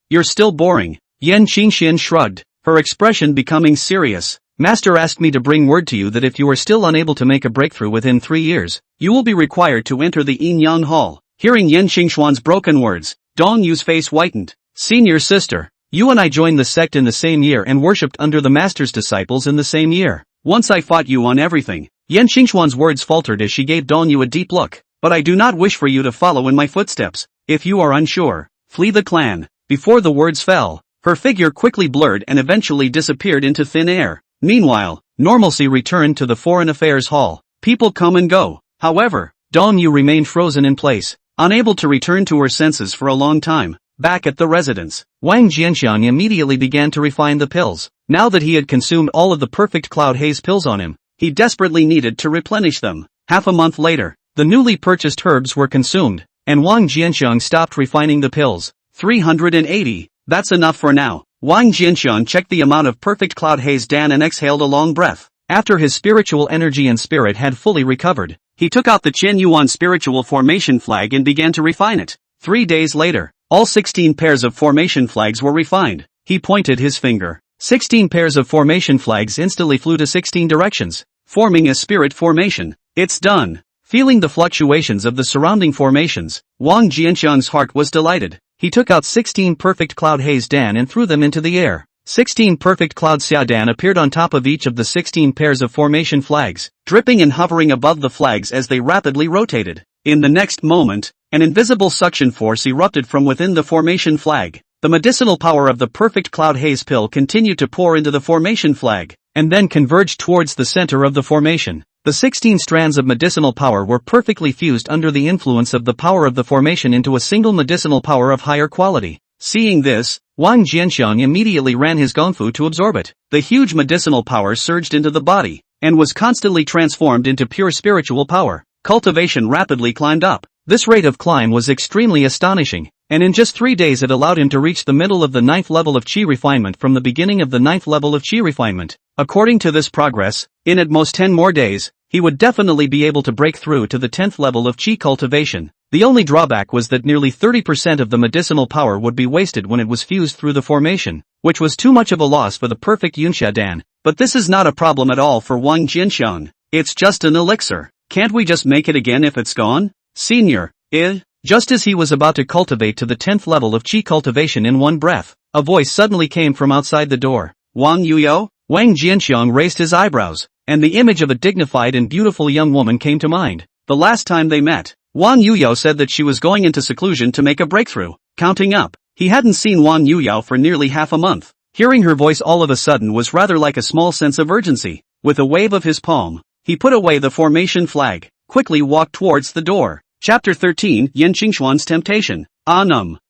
Speaker 1: you're still boring. Yan Qingxian shrugged, her expression becoming serious. Master asked me to bring word to you that if you are still unable to make a breakthrough within 3 years, you will be required to enter the Yin Yang Hall. Hearing Yan Qingxuan's broken words, Dongyu's face whitened. Senior sister, you and I joined the sect in the same year and worshipped under the master's disciples in the same year. Once I fought you on everything. Yan Qingxuan's words faltered as she gave Dongyu a deep look. But I do not wish for you to follow in my footsteps. If you are unsure, flee the clan. Before the words fell, her figure quickly blurred and eventually disappeared into thin air. Meanwhile, normalcy returned to the Foreign Affairs Hall. People come and go. However, Dongyu remained frozen in place, unable to return to her senses for a long time. Back at the residence, Wang Jianxiang immediately began to refine the pills. Now that he had consumed all of the perfect cloud haze pills on him, he desperately needed to replenish them. Half a month later, the newly purchased herbs were consumed, and Wang Jianxiang stopped refining the pills. 380. That's enough for now. Wang Jianxiang checked the amount of perfect cloud haze Dan and exhaled a long breath. After his spiritual energy and spirit had fully recovered, he took out the Qian Yuan spiritual formation flag and began to refine it. 3 days later, all 16 pairs of formation flags were refined. He pointed his finger. 16 pairs of formation flags instantly flew to 16 directions, forming a spirit formation. It's done. Feeling the fluctuations of the surrounding formations, Wang Jianxiang's heart was delighted. He took out 16 perfect cloud haze Dan and threw them into the air. 16 perfect cloud xia Dan appeared on top of each of the 16 pairs of formation flags, dripping and hovering above the flags as they rapidly rotated. In the next moment, an invisible suction force erupted from within the formation flag. The medicinal power of the perfect cloud haze pill continued to pour into the formation flag, and then converged towards the center of the formation. The 16 strands of medicinal power were perfectly fused under the influence of the power of the formation into a single medicinal power of higher quality. Seeing this, Wang Jianxiang immediately ran his gongfu to absorb it. The huge medicinal power surged into the body, and was constantly transformed into pure spiritual power. Cultivation rapidly climbed up. This rate of climb was extremely astonishing, and in just 3 days it allowed him to reach the middle of the 9th level of qi refinement from the beginning of the 9th level of qi refinement. According to this progress, in at most 10 more days, he would definitely be able to break through to the 10th level of qi cultivation. The only drawback was that nearly 30% of the medicinal power would be wasted when it was fused through the formation, which was too much of a loss for the perfect Yunxia Dan. But this is not a problem at all for Wang Jianxiang. It's just an elixir. Can't we just make it again if it's gone? Senior, just as he was about to cultivate to the 10th level of qi cultivation in one breath, a voice suddenly came from outside the door. Wang Yuyo? Wang Jianxiang raised his eyebrows, and the image of a dignified and beautiful young woman came to mind. The last time they met, Wang Yuyao said that she was going into seclusion to make a breakthrough. Counting up, he hadn't seen Wang Yuyao for nearly half a month. Hearing her voice all of a sudden was rather like a small sense of urgency. With a wave of his palm, he put away the formation flag, quickly walked towards the door. Chapter 13, Yin Qingxuan's Temptation.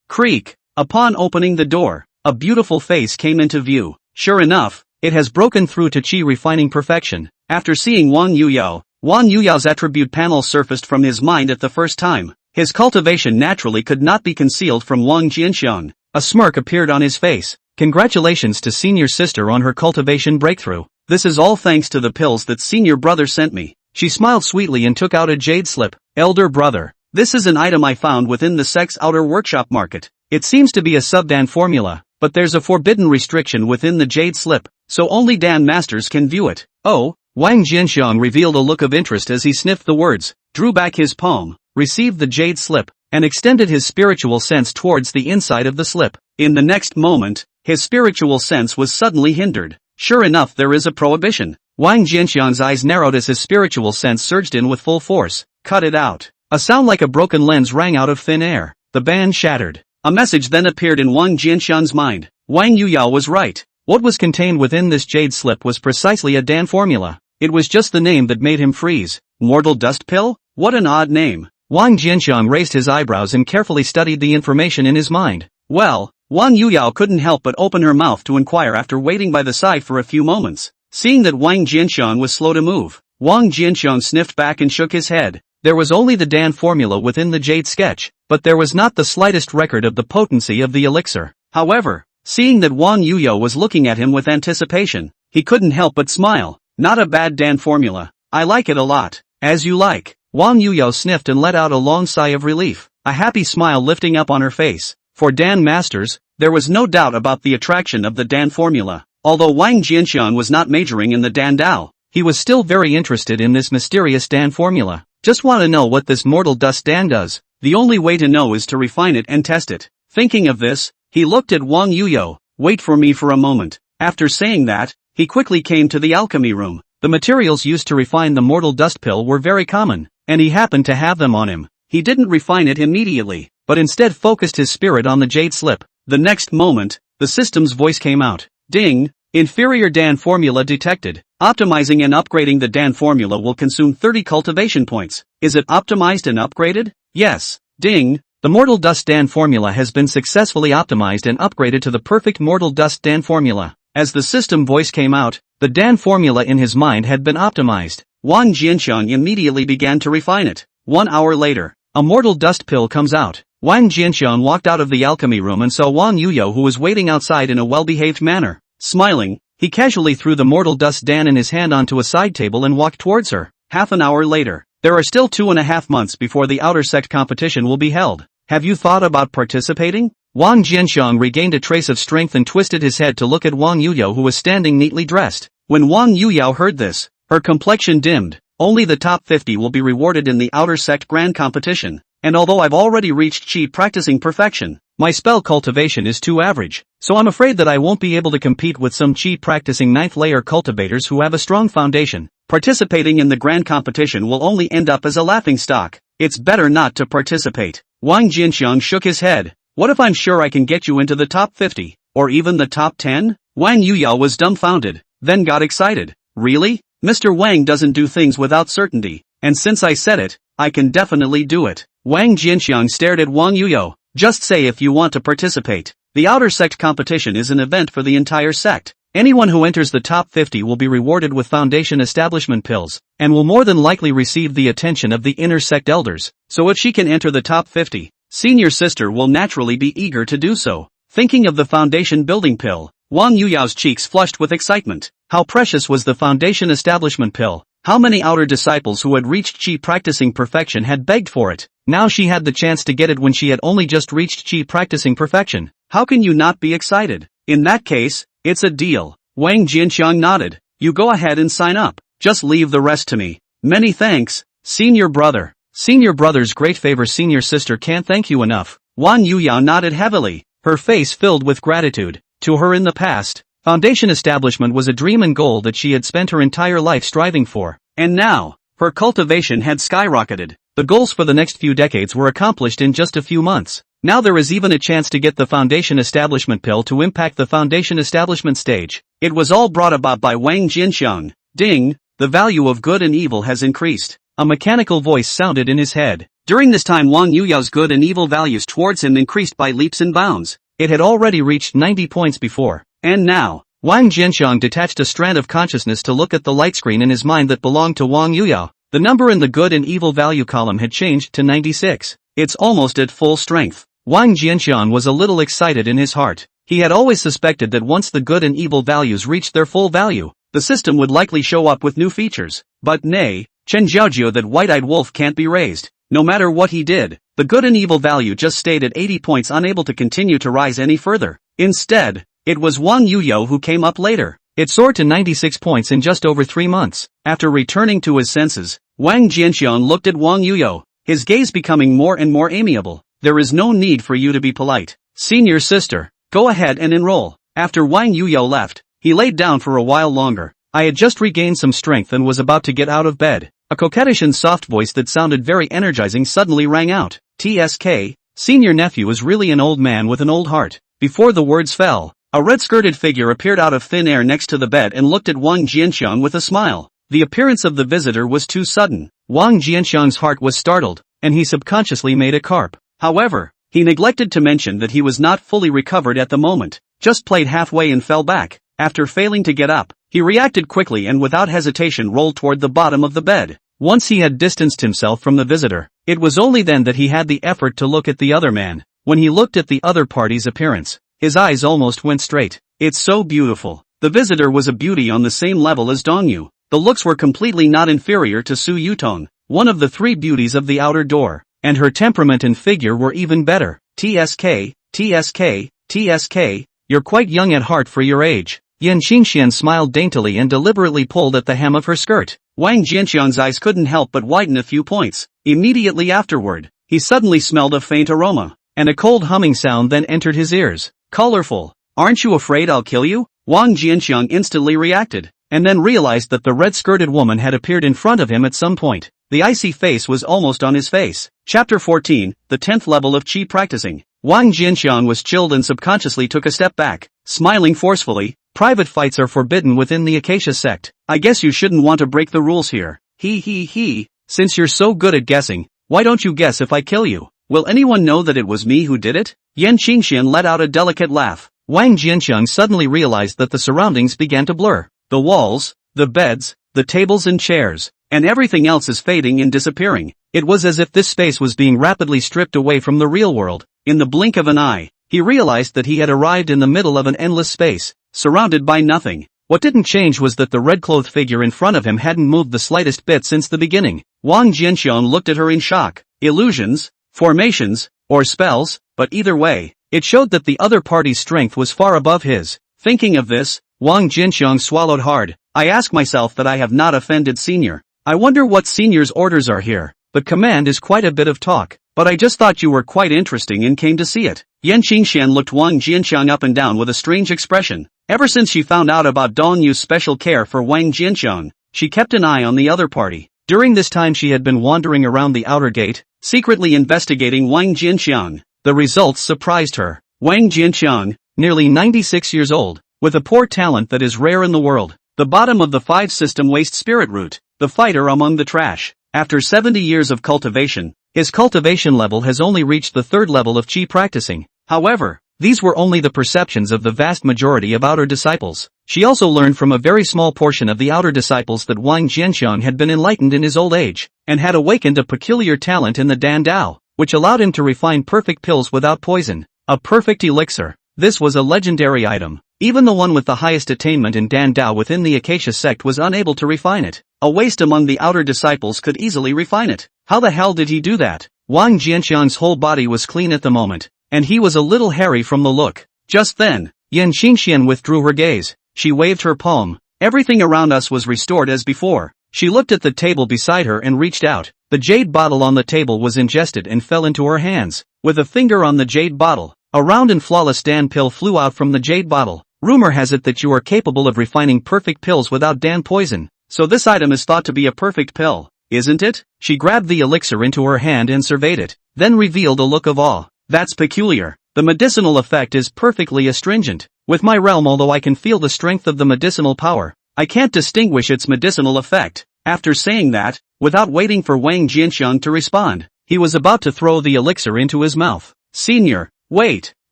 Speaker 1: Creak. Upon opening the door, a beautiful face came into view. Sure enough, it has broken through to qi refining perfection. After seeing Wang Yuyao's attribute panel surfaced from his mind at the first time. His cultivation naturally could not be concealed from Wang Jianxiang. A smirk appeared on his face. Congratulations to senior sister on her cultivation breakthrough. This is all thanks to the pills that senior brother sent me. She smiled sweetly and took out a jade slip. Elder brother, this is an item I found within the Sect's outer workshop market. It seems to be a sub-Dan formula, but there's a forbidden restriction within the jade slip, so only Dan masters can view it. Oh, Wang Jianxiang revealed a look of interest as he sniffed the words, drew back his palm, received the jade slip, and extended his spiritual sense towards the inside of the slip. In the next moment, his spiritual sense was suddenly hindered. Sure enough, there is a prohibition. Wang Jianxiang's eyes narrowed as his spiritual sense surged in with full force. Cut it out. A sound like a broken lens rang out of thin air. The band shattered. A message then appeared in Wang Jianxiang's mind. Wang Yuyao was right. What was contained within this jade slip was precisely a Dan formula. It was just the name that made him freeze. Mortal dust pill? What an odd name. Wang Jianxiang raised his eyebrows and carefully studied the information in his mind. Well, Wang Yuyao couldn't help but open her mouth to inquire after waiting by the side for a few moments. Seeing that Wang Jianxiang was slow to move, Wang Jianxiang sniffed back and shook his head. There was only the Dan formula within the jade sketch, but there was not the slightest record of the potency of the elixir. However, seeing that Wang Yuyao was looking at him with anticipation, he couldn't help but smile. Not a bad Dan formula. I like it a lot. As you like. Wang Yuyao sniffed and let out a long sigh of relief, a happy smile lifting up on her face. For Dan masters, there was no doubt about the attraction of the Dan formula. Although Wang Jianxiang was not majoring in the Dan Dao, he was still very interested in this mysterious Dan formula. Just want to know what this mortal dust Dan does. The only way to know is to refine it and test it. Thinking of this, he looked at Wang Yuyao. Wait for me for a moment. After saying that, he quickly came to the alchemy room. The materials used to refine the mortal dust pill were very common, and he happened to have them on him. He didn't refine it immediately, but instead focused his spirit on the jade slip. The next moment, the system's voice came out. Ding! Inferior Dan formula detected. Optimizing and upgrading the Dan formula will consume 30 cultivation points. Is it optimized and upgraded? Yes. Ding! The Mortal Dust Dan formula has been successfully optimized and upgraded to the perfect Mortal Dust Dan formula. As the system voice came out, the Dan formula in his mind had been optimized. Wang Jianxiang immediately began to refine it. 1 hour later, a Mortal Dust pill comes out. Wang Jianxiang walked out of the alchemy room and saw Wang Yuyao, who was waiting outside in a well-behaved manner. Smiling, he casually threw the Mortal Dust Dan in his hand onto a side table and walked towards her. Half an hour later, there are still 2.5 months before the outer sect competition will be held. Have you thought about participating? Wang Jianxiang regained a trace of strength and twisted his head to look at Wang Yuyao, who was standing neatly dressed. When Wang Yuyao heard this, her complexion dimmed. Only the top 50 will be rewarded in the outer sect grand competition. And although I've already reached qi practicing perfection, my spell cultivation is too average, so I'm afraid that I won't be able to compete with some qi practicing 9th layer cultivators who have a strong foundation. Participating in the grand competition will only end up as a laughingstock. It's better not to participate. Wang Jianxiang shook his head. What if I'm sure I can get you into the top 50? Or even the top 10? Wang Yuyao was dumbfounded, then got excited. Really? Mr. Wang doesn't do things without certainty, and since I said it, I can definitely do it. Wang Jianxiang stared at Wang Yuyao. Just say if you want to participate. The outer sect competition is an event for the entire sect. Anyone who enters the top 50 will be rewarded with foundation establishment pills, and will more than likely receive the attention of the inner sect elders. So if she can enter the top 50, senior sister will naturally be eager to do so. Thinking of the foundation building pill, Wang Yuyao's cheeks flushed with excitement. How precious was the foundation establishment pill? How many outer disciples who had reached qi practicing perfection had begged for it? Now she had the chance to get it when she had only just reached qi practicing perfection. How can you not be excited? In that case, it's a deal. Wang Jianxiang nodded. You go ahead and sign up. Just leave the rest to me. Many thanks, senior brother. Senior brother's great favor. Senior sister can't thank you enough. Wang Yuyao nodded heavily, her face filled with gratitude. To her in the past, foundation establishment was a dream and goal that she had spent her entire life striving for. And now, her cultivation had skyrocketed. The goals for the next few decades were accomplished in just a few months. Now there is even a chance to get the foundation establishment pill to impact the foundation establishment stage. It was all brought about by Wang Jinxiang. Ding, the value of good and evil has increased. A mechanical voice sounded in his head. During this time Wang Yuyao's good and evil values towards him increased by leaps and bounds. It had already reached 90 points before. And now, Wang Jinxiang detached a strand of consciousness to look at the light screen in his mind that belonged to Wang Yuyao. The number in the good and evil value column had changed to 96. It's almost at full strength. Wang Jinxiang was a little excited in his heart. He had always suspected that once the good and evil values reached their full value, the system would likely show up with new features. But nay, Chen Jiaozhou, that white-eyed wolf, can't be raised. No matter what he did, the good and evil value just stayed at 80 points, unable to continue to rise any further. Instead, it was Wang Yuyao who came up later. It soared to 96 points in just over 3 months. After returning to his senses, Wang Jinxiang looked at Wang Yuyao, his gaze becoming more and more amiable. There is no need for you to be polite. Senior sister, go ahead and enroll. After Wang Yuyao left, he laid down for a while longer. I had just regained some strength and was about to get out of bed. A coquettish and soft voice that sounded very energizing suddenly rang out. TSK, senior nephew is really an old man with an old heart. Before the words fell, a red-skirted figure appeared out of thin air next to the bed and looked at Wang Jinxiang with a smile. The appearance of the visitor was too sudden. Wang Jinxiang's heart was startled, and he subconsciously made a carp. However, he neglected to mention that he was not fully recovered at the moment, just played halfway and fell back. After failing to get up, he reacted quickly and without hesitation rolled toward the bottom of the bed. Once he had distanced himself from the visitor, it was only then that he had the effort to look at the other man. When he looked at the other party's appearance, his eyes almost went straight. It's so beautiful. The visitor was a beauty on the same level as Dongyu. The looks were completely not inferior to Su Yutong, one of the 3 beauties of the outer door, and her temperament and figure were even better. TSK, TSK, TSK, you're quite young at heart for your age. Yan Xingxian smiled daintily and deliberately pulled at the hem of her skirt. Wang Jinxiang's eyes couldn't help but widen a few points. Immediately afterward, he suddenly smelled a faint aroma, and a cold humming sound then entered his ears. Colorful. Aren't you afraid I'll kill you? Wang Jinxiang instantly reacted, and then realized that the red-skirted woman had appeared in front of him at some point. The icy face was almost on his face. Chapter 14, the 10th level of Qi practicing. Wang Jinxiang was chilled and subconsciously took a step back, smiling forcefully. Private fights are forbidden within the Acacia sect. I guess you shouldn't want to break the rules here. He. Since you're so good at guessing, why don't you guess if I kill you? Will anyone know that it was me who did it? Yan Xingxian let out a delicate laugh. Wang Jinxiang suddenly realized that the surroundings began to blur. The walls, the beds, the tables and chairs, and everything else is fading and disappearing. It was as if this space was being rapidly stripped away from the real world. In the blink of an eye, he realized that he had arrived in the middle of an endless space, surrounded by nothing. What didn't change was that the red-clothed figure in front of him hadn't moved the slightest bit since the beginning. Wang Jinxiang looked at her in shock. Illusions, formations, or spells, but either way, it showed that the other party's strength was far above his. Thinking of this, Wang Jinxiang swallowed hard. I ask myself that I have not offended Senior. I wonder what Senior's orders are here. The command is quite a bit of talk, but I just thought you were quite interesting and came to see it. Yan Xingxian looked Wang Jinxiang up and down with a strange expression. Ever since she found out about Dong Yu's special care for Wang Jinxiang, she kept an eye on the other party. During this time she had been wandering around the outer gate, secretly investigating Wang Jinxiang. The results surprised her. Wang Jinxiang, nearly 96 years old, with a poor talent that is rare in the world. The bottom of the 5-system waste spirit root, the fighter among the trash. After 70 years of cultivation, his cultivation level has only reached the 3rd level of Qi practicing. However, these were only the perceptions of the vast majority of outer disciples. She also learned from a very small portion of the outer disciples that Wang Jianxiang had been enlightened in his old age, and had awakened a peculiar talent in the Dan Dao, which allowed him to refine perfect pills without poison. A perfect elixir. This was a legendary item. Even the one with the highest attainment in Dan Dao within the Acacia sect was unable to refine it. A waste among the outer disciples could easily refine it. How the hell did he do that? Wang Jianxiang's whole body was clean at the moment, and he was a little hairy from the look. Just then, Yan Xingxian withdrew her gaze. She waved her palm. Everything around us was restored as before. She looked at the table beside her and reached out. The jade bottle on the table was ingested and fell into her hands. With a finger on the jade bottle, a round and flawless Dan pill flew out from the jade bottle. Rumor has it that you are capable of refining perfect pills without Dan poison, so this item is thought to be a perfect pill. isn't it? She grabbed the elixir into her hand and surveyed it, then revealed a look of awe. That's peculiar. The medicinal effect is perfectly astringent. With my realm, although I can feel the strength of the medicinal power, I can't distinguish its medicinal effect. After saying that, without waiting for Wang Jianxiang to respond, he was about to throw the elixir into his mouth. Senior, wait.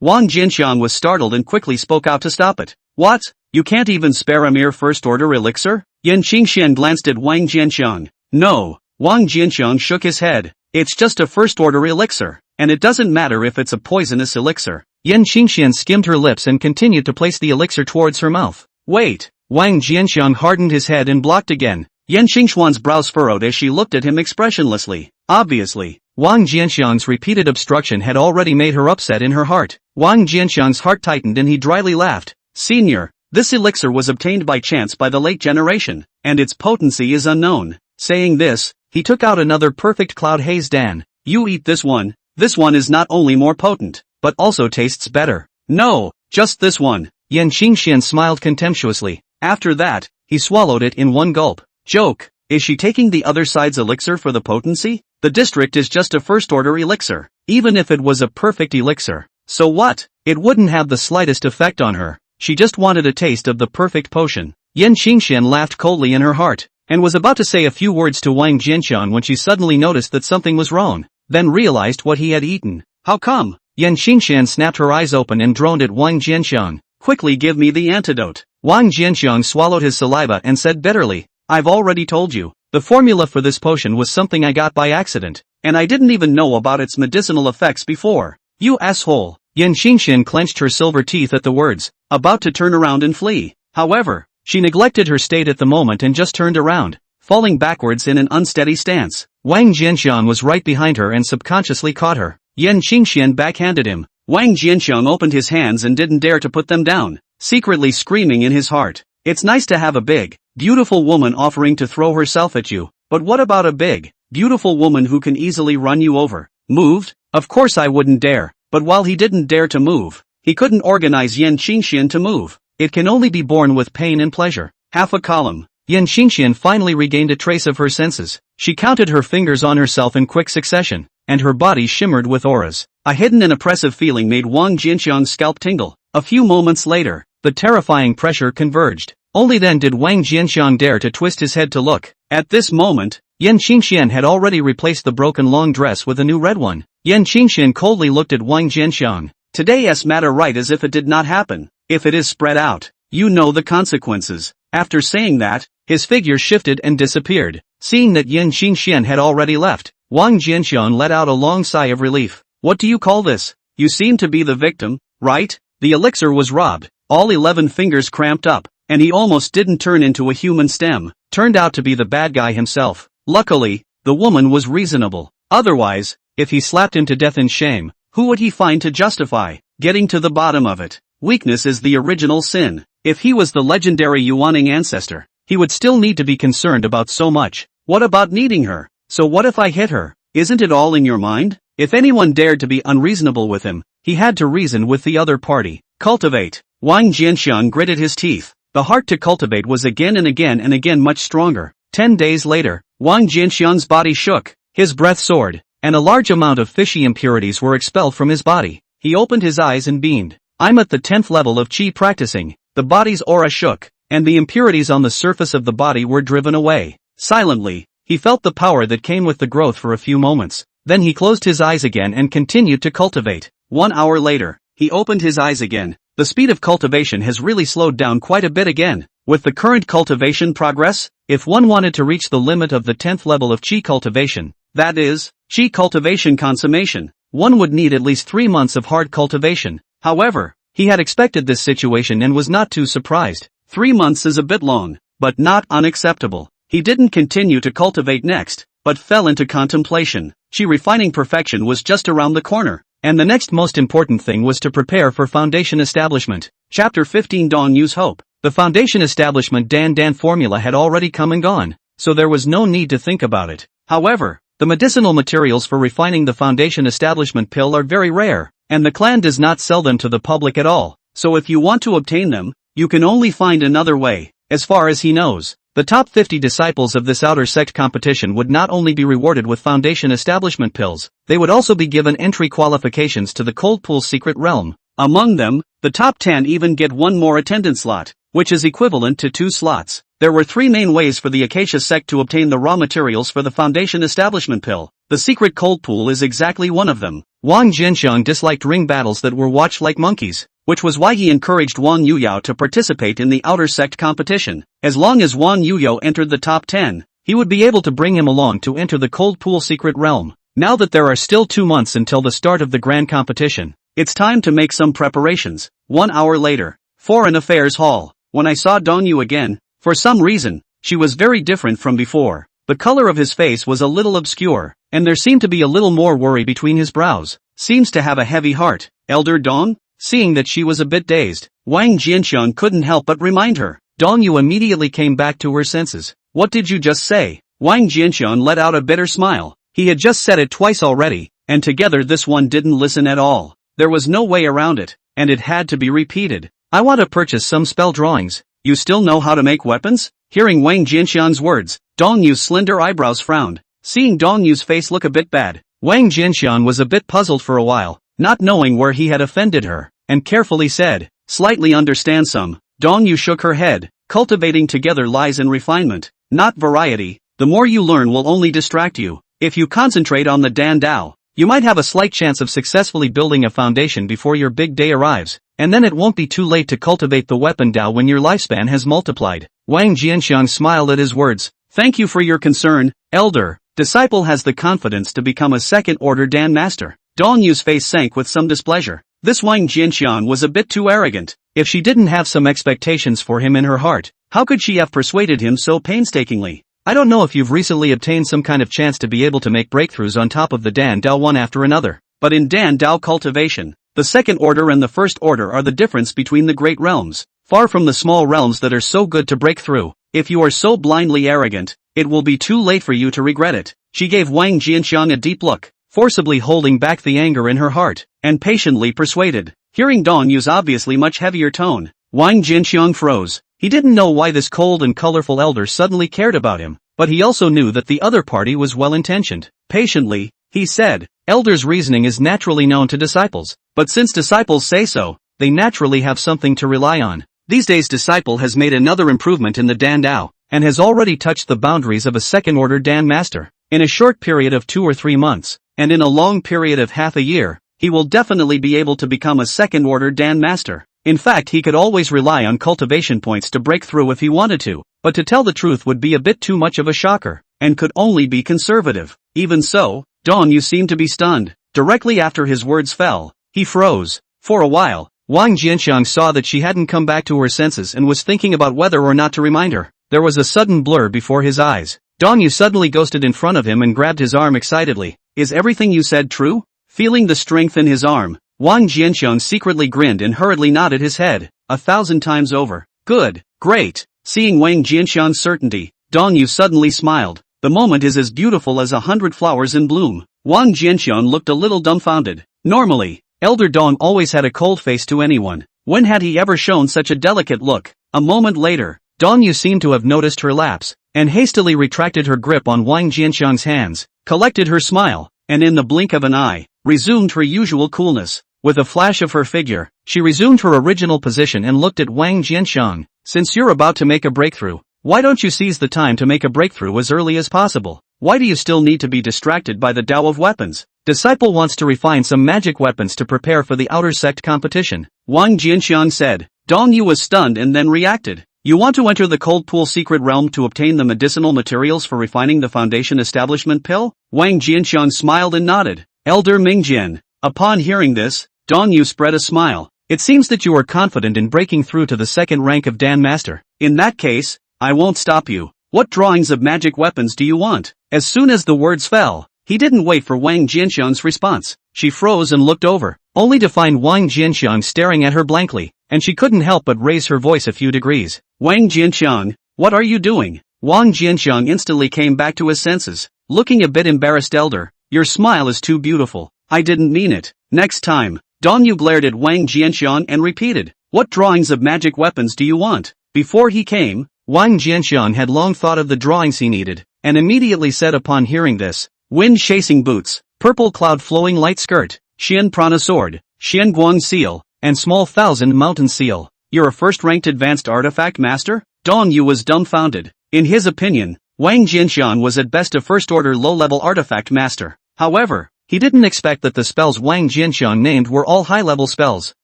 Speaker 1: Wang Jianxiang was startled and quickly spoke out to stop it. What? You can't even spare a mere first-order elixir? Yan Qingxian glanced at Wang Jianxiang. No. Wang Jianxiang shook his head. It's just a first-order elixir, and it doesn't matter if it's a poisonous elixir. Yan Qingxian skimmed her lips and continued to place the elixir towards her mouth. Wait. Wang Jianxiang hardened his head and blocked again. Yan Qingxuan's brows furrowed as she looked at him expressionlessly. Obviously, Wang Jianxiang's repeated obstruction had already made her upset in her heart. Wang Jianxiang's heart tightened and he dryly laughed. Senior, this elixir was obtained by chance by the late generation, and its potency is unknown. Saying this, he took out another perfect cloud haze dan. You eat this one. This one is not only more potent, but also tastes better. No, just this one. Yan Qingxian smiled contemptuously. After that, he swallowed it in one gulp. Joke. Is she taking the other side's elixir for the potency? The district is just a first-order elixir. Even if it was a perfect elixir, so what? It wouldn't have the slightest effect on her. She just wanted a taste of the perfect potion. Yan Qingxian laughed coldly in her heart, and was about to say a few words to Wang Jianxiang when she suddenly noticed that something was wrong, then realized what he had eaten. How come? Yan Qingxian snapped her eyes open and droned at Wang Jianxiang. Quickly give me the antidote. Wang Jianxiang swallowed his saliva and said bitterly, I've already told you. The formula for this potion was something I got by accident, and I didn't even know about its medicinal effects before. You asshole. Yan Qingxian clenched her silver teeth at the words, about to turn around and flee. However, she neglected her state at the moment and just turned around, falling backwards in an unsteady stance. Wang Jianxiang was right behind her and subconsciously caught her. Yan Qingxian backhanded him. Wang Jianxiang opened his hands and didn't dare to put them down, secretly screaming in his heart. It's nice to have a big, beautiful woman offering to throw herself at you, but what about a big, beautiful woman who can easily run you over? Moved? Of course I wouldn't dare. But while he didn't dare to move, he couldn't organize Yan Qingxian to move. It can only be borne with pain and pleasure. Half a column. Yan Qingxian finally regained a trace of her senses. She counted her fingers on herself in quick succession, and her body shimmered with auras. A hidden and oppressive feeling made Wang Jianxiang's scalp tingle. A few moments later, the terrifying pressure converged. Only then did Wang Jianxiang dare to twist his head to look. At this moment, Yan Qingxian had already replaced the broken long dress with a new red one. Yan Qingxian coldly looked at Wang Jianxiang. Today's matter right as if it did not happen. If it is spread out, you know the consequences. After saying that, his figure shifted and disappeared. Seeing that Yan Qingxian had already left, Wang Jianxiang let out a long sigh of relief. What do you call this? You seem to be the victim, right? The elixir was robbed, all 11 fingers cramped up, and he almost didn't turn into a human stem. Turned out to be the bad guy himself. Luckily, the woman was reasonable. Otherwise, if he slapped him to death in shame, who would he find to justify? Getting to the bottom of it. Weakness is the original sin. If he was the legendary Yuaning ancestor, he would still need to be concerned about so much. What about needing her? So what if I hit her? Isn't it all in your mind? If anyone dared to be unreasonable with him, he had to reason with the other party. Cultivate. Wang Jianxiang gritted his teeth. The heart to cultivate was again and again much stronger. 10 days later, Wang Jianxiang's body shook, his breath soared, and a large amount of fishy impurities were expelled from his body. He opened his eyes and beamed. I'm at the 10th level of Qi practicing. The body's aura shook, and the impurities on the surface of the body were driven away. Silently, he felt the power that came with the growth for a few moments. Then he closed his eyes again and continued to cultivate. 1 hour later, he opened his eyes again. The speed of cultivation has really slowed down quite a bit again. With the current cultivation progress, if one wanted to reach the limit of the 10th level of Qi cultivation, that is, Qi cultivation consummation, one would need at least 3 months of hard cultivation. However, he had expected this situation and was not too surprised. 3 months is a bit long, but not unacceptable. He didn't continue to cultivate next, but fell into contemplation. Qi refining perfection was just around the corner, and the next most important thing was to prepare for foundation establishment. Chapter 15 Dawn News Hope. The foundation establishment Dan formula had already come and gone, so there was no need to think about it. However, the medicinal materials for refining the foundation establishment pill are very rare, and the clan does not sell them to the public at all. So if you want to obtain them, you can only find another way. As far as he knows, The top 50 disciples of this outer sect competition would not only be rewarded with foundation establishment pills, they would also be given entry qualifications to the cold pool secret realm. Among them, the top 10 even get one more attendance slot, which is equivalent to 2 slots. There were 3 main ways for the Acacia sect to obtain the raw materials for the foundation establishment pill. The secret cold pool is exactly one of them. Wang Jianxiang disliked ring battles that were watched like monkeys, which was why he encouraged Wang Yuyao to participate in the outer sect competition. As long as Wang Yuyao entered the top 10, he would be able to bring him along to enter the cold pool secret realm. Now that there are still 2 months until the start of the grand competition, it's time to make some preparations. 1 hour later, Foreign Affairs Hall. When I saw Dongyu again, for some reason, she was very different from before. The color of his face was a little obscure, and there seemed to be a little more worry between his brows. Seems to have a heavy heart. Elder Dong? Seeing that she was a bit dazed, Wang Jianxiang couldn't help but remind her. Dongyu immediately came back to her senses. What did you just say? Wang Jianxiang let out a bitter smile. He had just said it twice already, and together this one didn't listen at all. There was no way around it, and it had to be repeated. I want to purchase some spell drawings. You still know how to make weapons? Hearing Wang Jianxiang's words, Dongyu's slender eyebrows frowned. Seeing Dongyu's face look a bit bad, Wang Jianxiang was a bit puzzled for a while, not knowing where he had offended her, and carefully said, slightly understand some. Dongyu shook her head. Cultivating together lies in refinement, not variety. The more you learn will only distract you. If you concentrate on the Dan Dao, you might have a slight chance of successfully building a foundation before your big day arrives, and then it won't be too late to cultivate the weapon Dao when your lifespan has multiplied. Wang Jianxiang smiled at his words. Thank you for your concern, Elder. Disciple has the confidence to become a second-order Dan Master. Dongyu's face sank with some displeasure. This Wang Jianxiang was a bit too arrogant. If she didn't have some expectations for him in her heart, how could she have persuaded him so painstakingly? I don't know if you've recently obtained some kind of chance to be able to make breakthroughs on top of the Dan Dao one after another, but in Dan Dao cultivation, the second order and the first order are the difference between the great realms, far from the small realms that are so good to break through. If you are so blindly arrogant, it will be too late for you to regret it. She gave Wang Jianxiang a deep look, forcibly holding back the anger in her heart, and patiently persuaded. Hearing Dongyu's obviously much heavier tone, Wang Jianxiang froze. He didn't know why this cold and colorful elder suddenly cared about him, but he also knew that the other party was well-intentioned. Patiently, he said, Elder's reasoning is naturally known to disciples, but since disciples say so, they naturally have something to rely on. These days Disciple has made another improvement in the Dan Dao, and has already touched the boundaries of a second-order Dan Master. In a short period of 2 or 3 months, and in a long period of half a year, he will definitely be able to become a second-order Dan Master. In fact, he could always rely on cultivation points to break through if he wanted to, but to tell the truth would be a bit too much of a shocker, and could only be conservative. Even so, Dongyu seemed to be stunned. Directly after his words fell, he froze. For a while, Wang Jianxiang saw that she hadn't come back to her senses and was thinking about whether or not to remind her. There was a sudden blur before his eyes. Dongyu suddenly ghosted in front of him and grabbed his arm excitedly. Is everything you said true? Feeling the strength in his arm, Wang Jianxiang secretly grinned and hurriedly nodded his head, 1,000 times over. Good, great. Seeing Wang Jianxiang's certainty, Dongyu suddenly smiled. The moment is as beautiful as 100 flowers in bloom. Wang Jianxiang looked a little dumbfounded. Normally, Elder Dong always had a cold face to anyone. When had he ever shown such a delicate look? A moment later, Dongyu seemed to have noticed her lapse, and hastily retracted her grip on Wang Jianxiang's hands, collected her smile, and in the blink of an eye, resumed her usual coolness. With a flash of her figure, she resumed her original position and looked at Wang Jianxiang. Since you're about to make a breakthrough, why don't you seize the time to make a breakthrough as early as possible? Why do you still need to be distracted by the Tao of weapons? Disciple wants to refine some magic weapons to prepare for the outer sect competition, Wang Jianxiang said. Dongyu was stunned and then reacted. You want to enter the cold pool secret realm to obtain the medicinal materials for refining the foundation establishment pill? Wang Jianxiang smiled and nodded. Elder Mingjian. Upon hearing this, Dongyu spread a smile. It seems that you are confident in breaking through to the second rank of Dan Master. In that case, I won't stop you. What drawings of magic weapons do you want? As soon as the words fell, he didn't wait for Wang Jianxiang's response. She froze and looked over, only to find Wang Jianxiang staring at her blankly, and she couldn't help but raise her voice a few degrees. Wang Jianxiang, what are you doing? Wang Jianxiang instantly came back to his senses. Looking a bit embarrassed, Elder, your smile is too beautiful. I didn't mean it. Next time. Dongyu glared at Wang Jianxiang and repeated, what drawings of magic weapons do you want? Before he came, Wang Jianxiang had long thought of the drawings he needed, and immediately said upon hearing this, wind-chasing boots, purple cloud flowing light skirt, Xian prana sword, Xian guang seal, and small thousand mountain seal. You're a first-ranked advanced artifact master? Dong Yu was dumbfounded. In his opinion, Wang Jianxiang was at best a first-order low-level artifact master. However, he didn't expect that the spells Wang Jianxiang named were all high-level spells,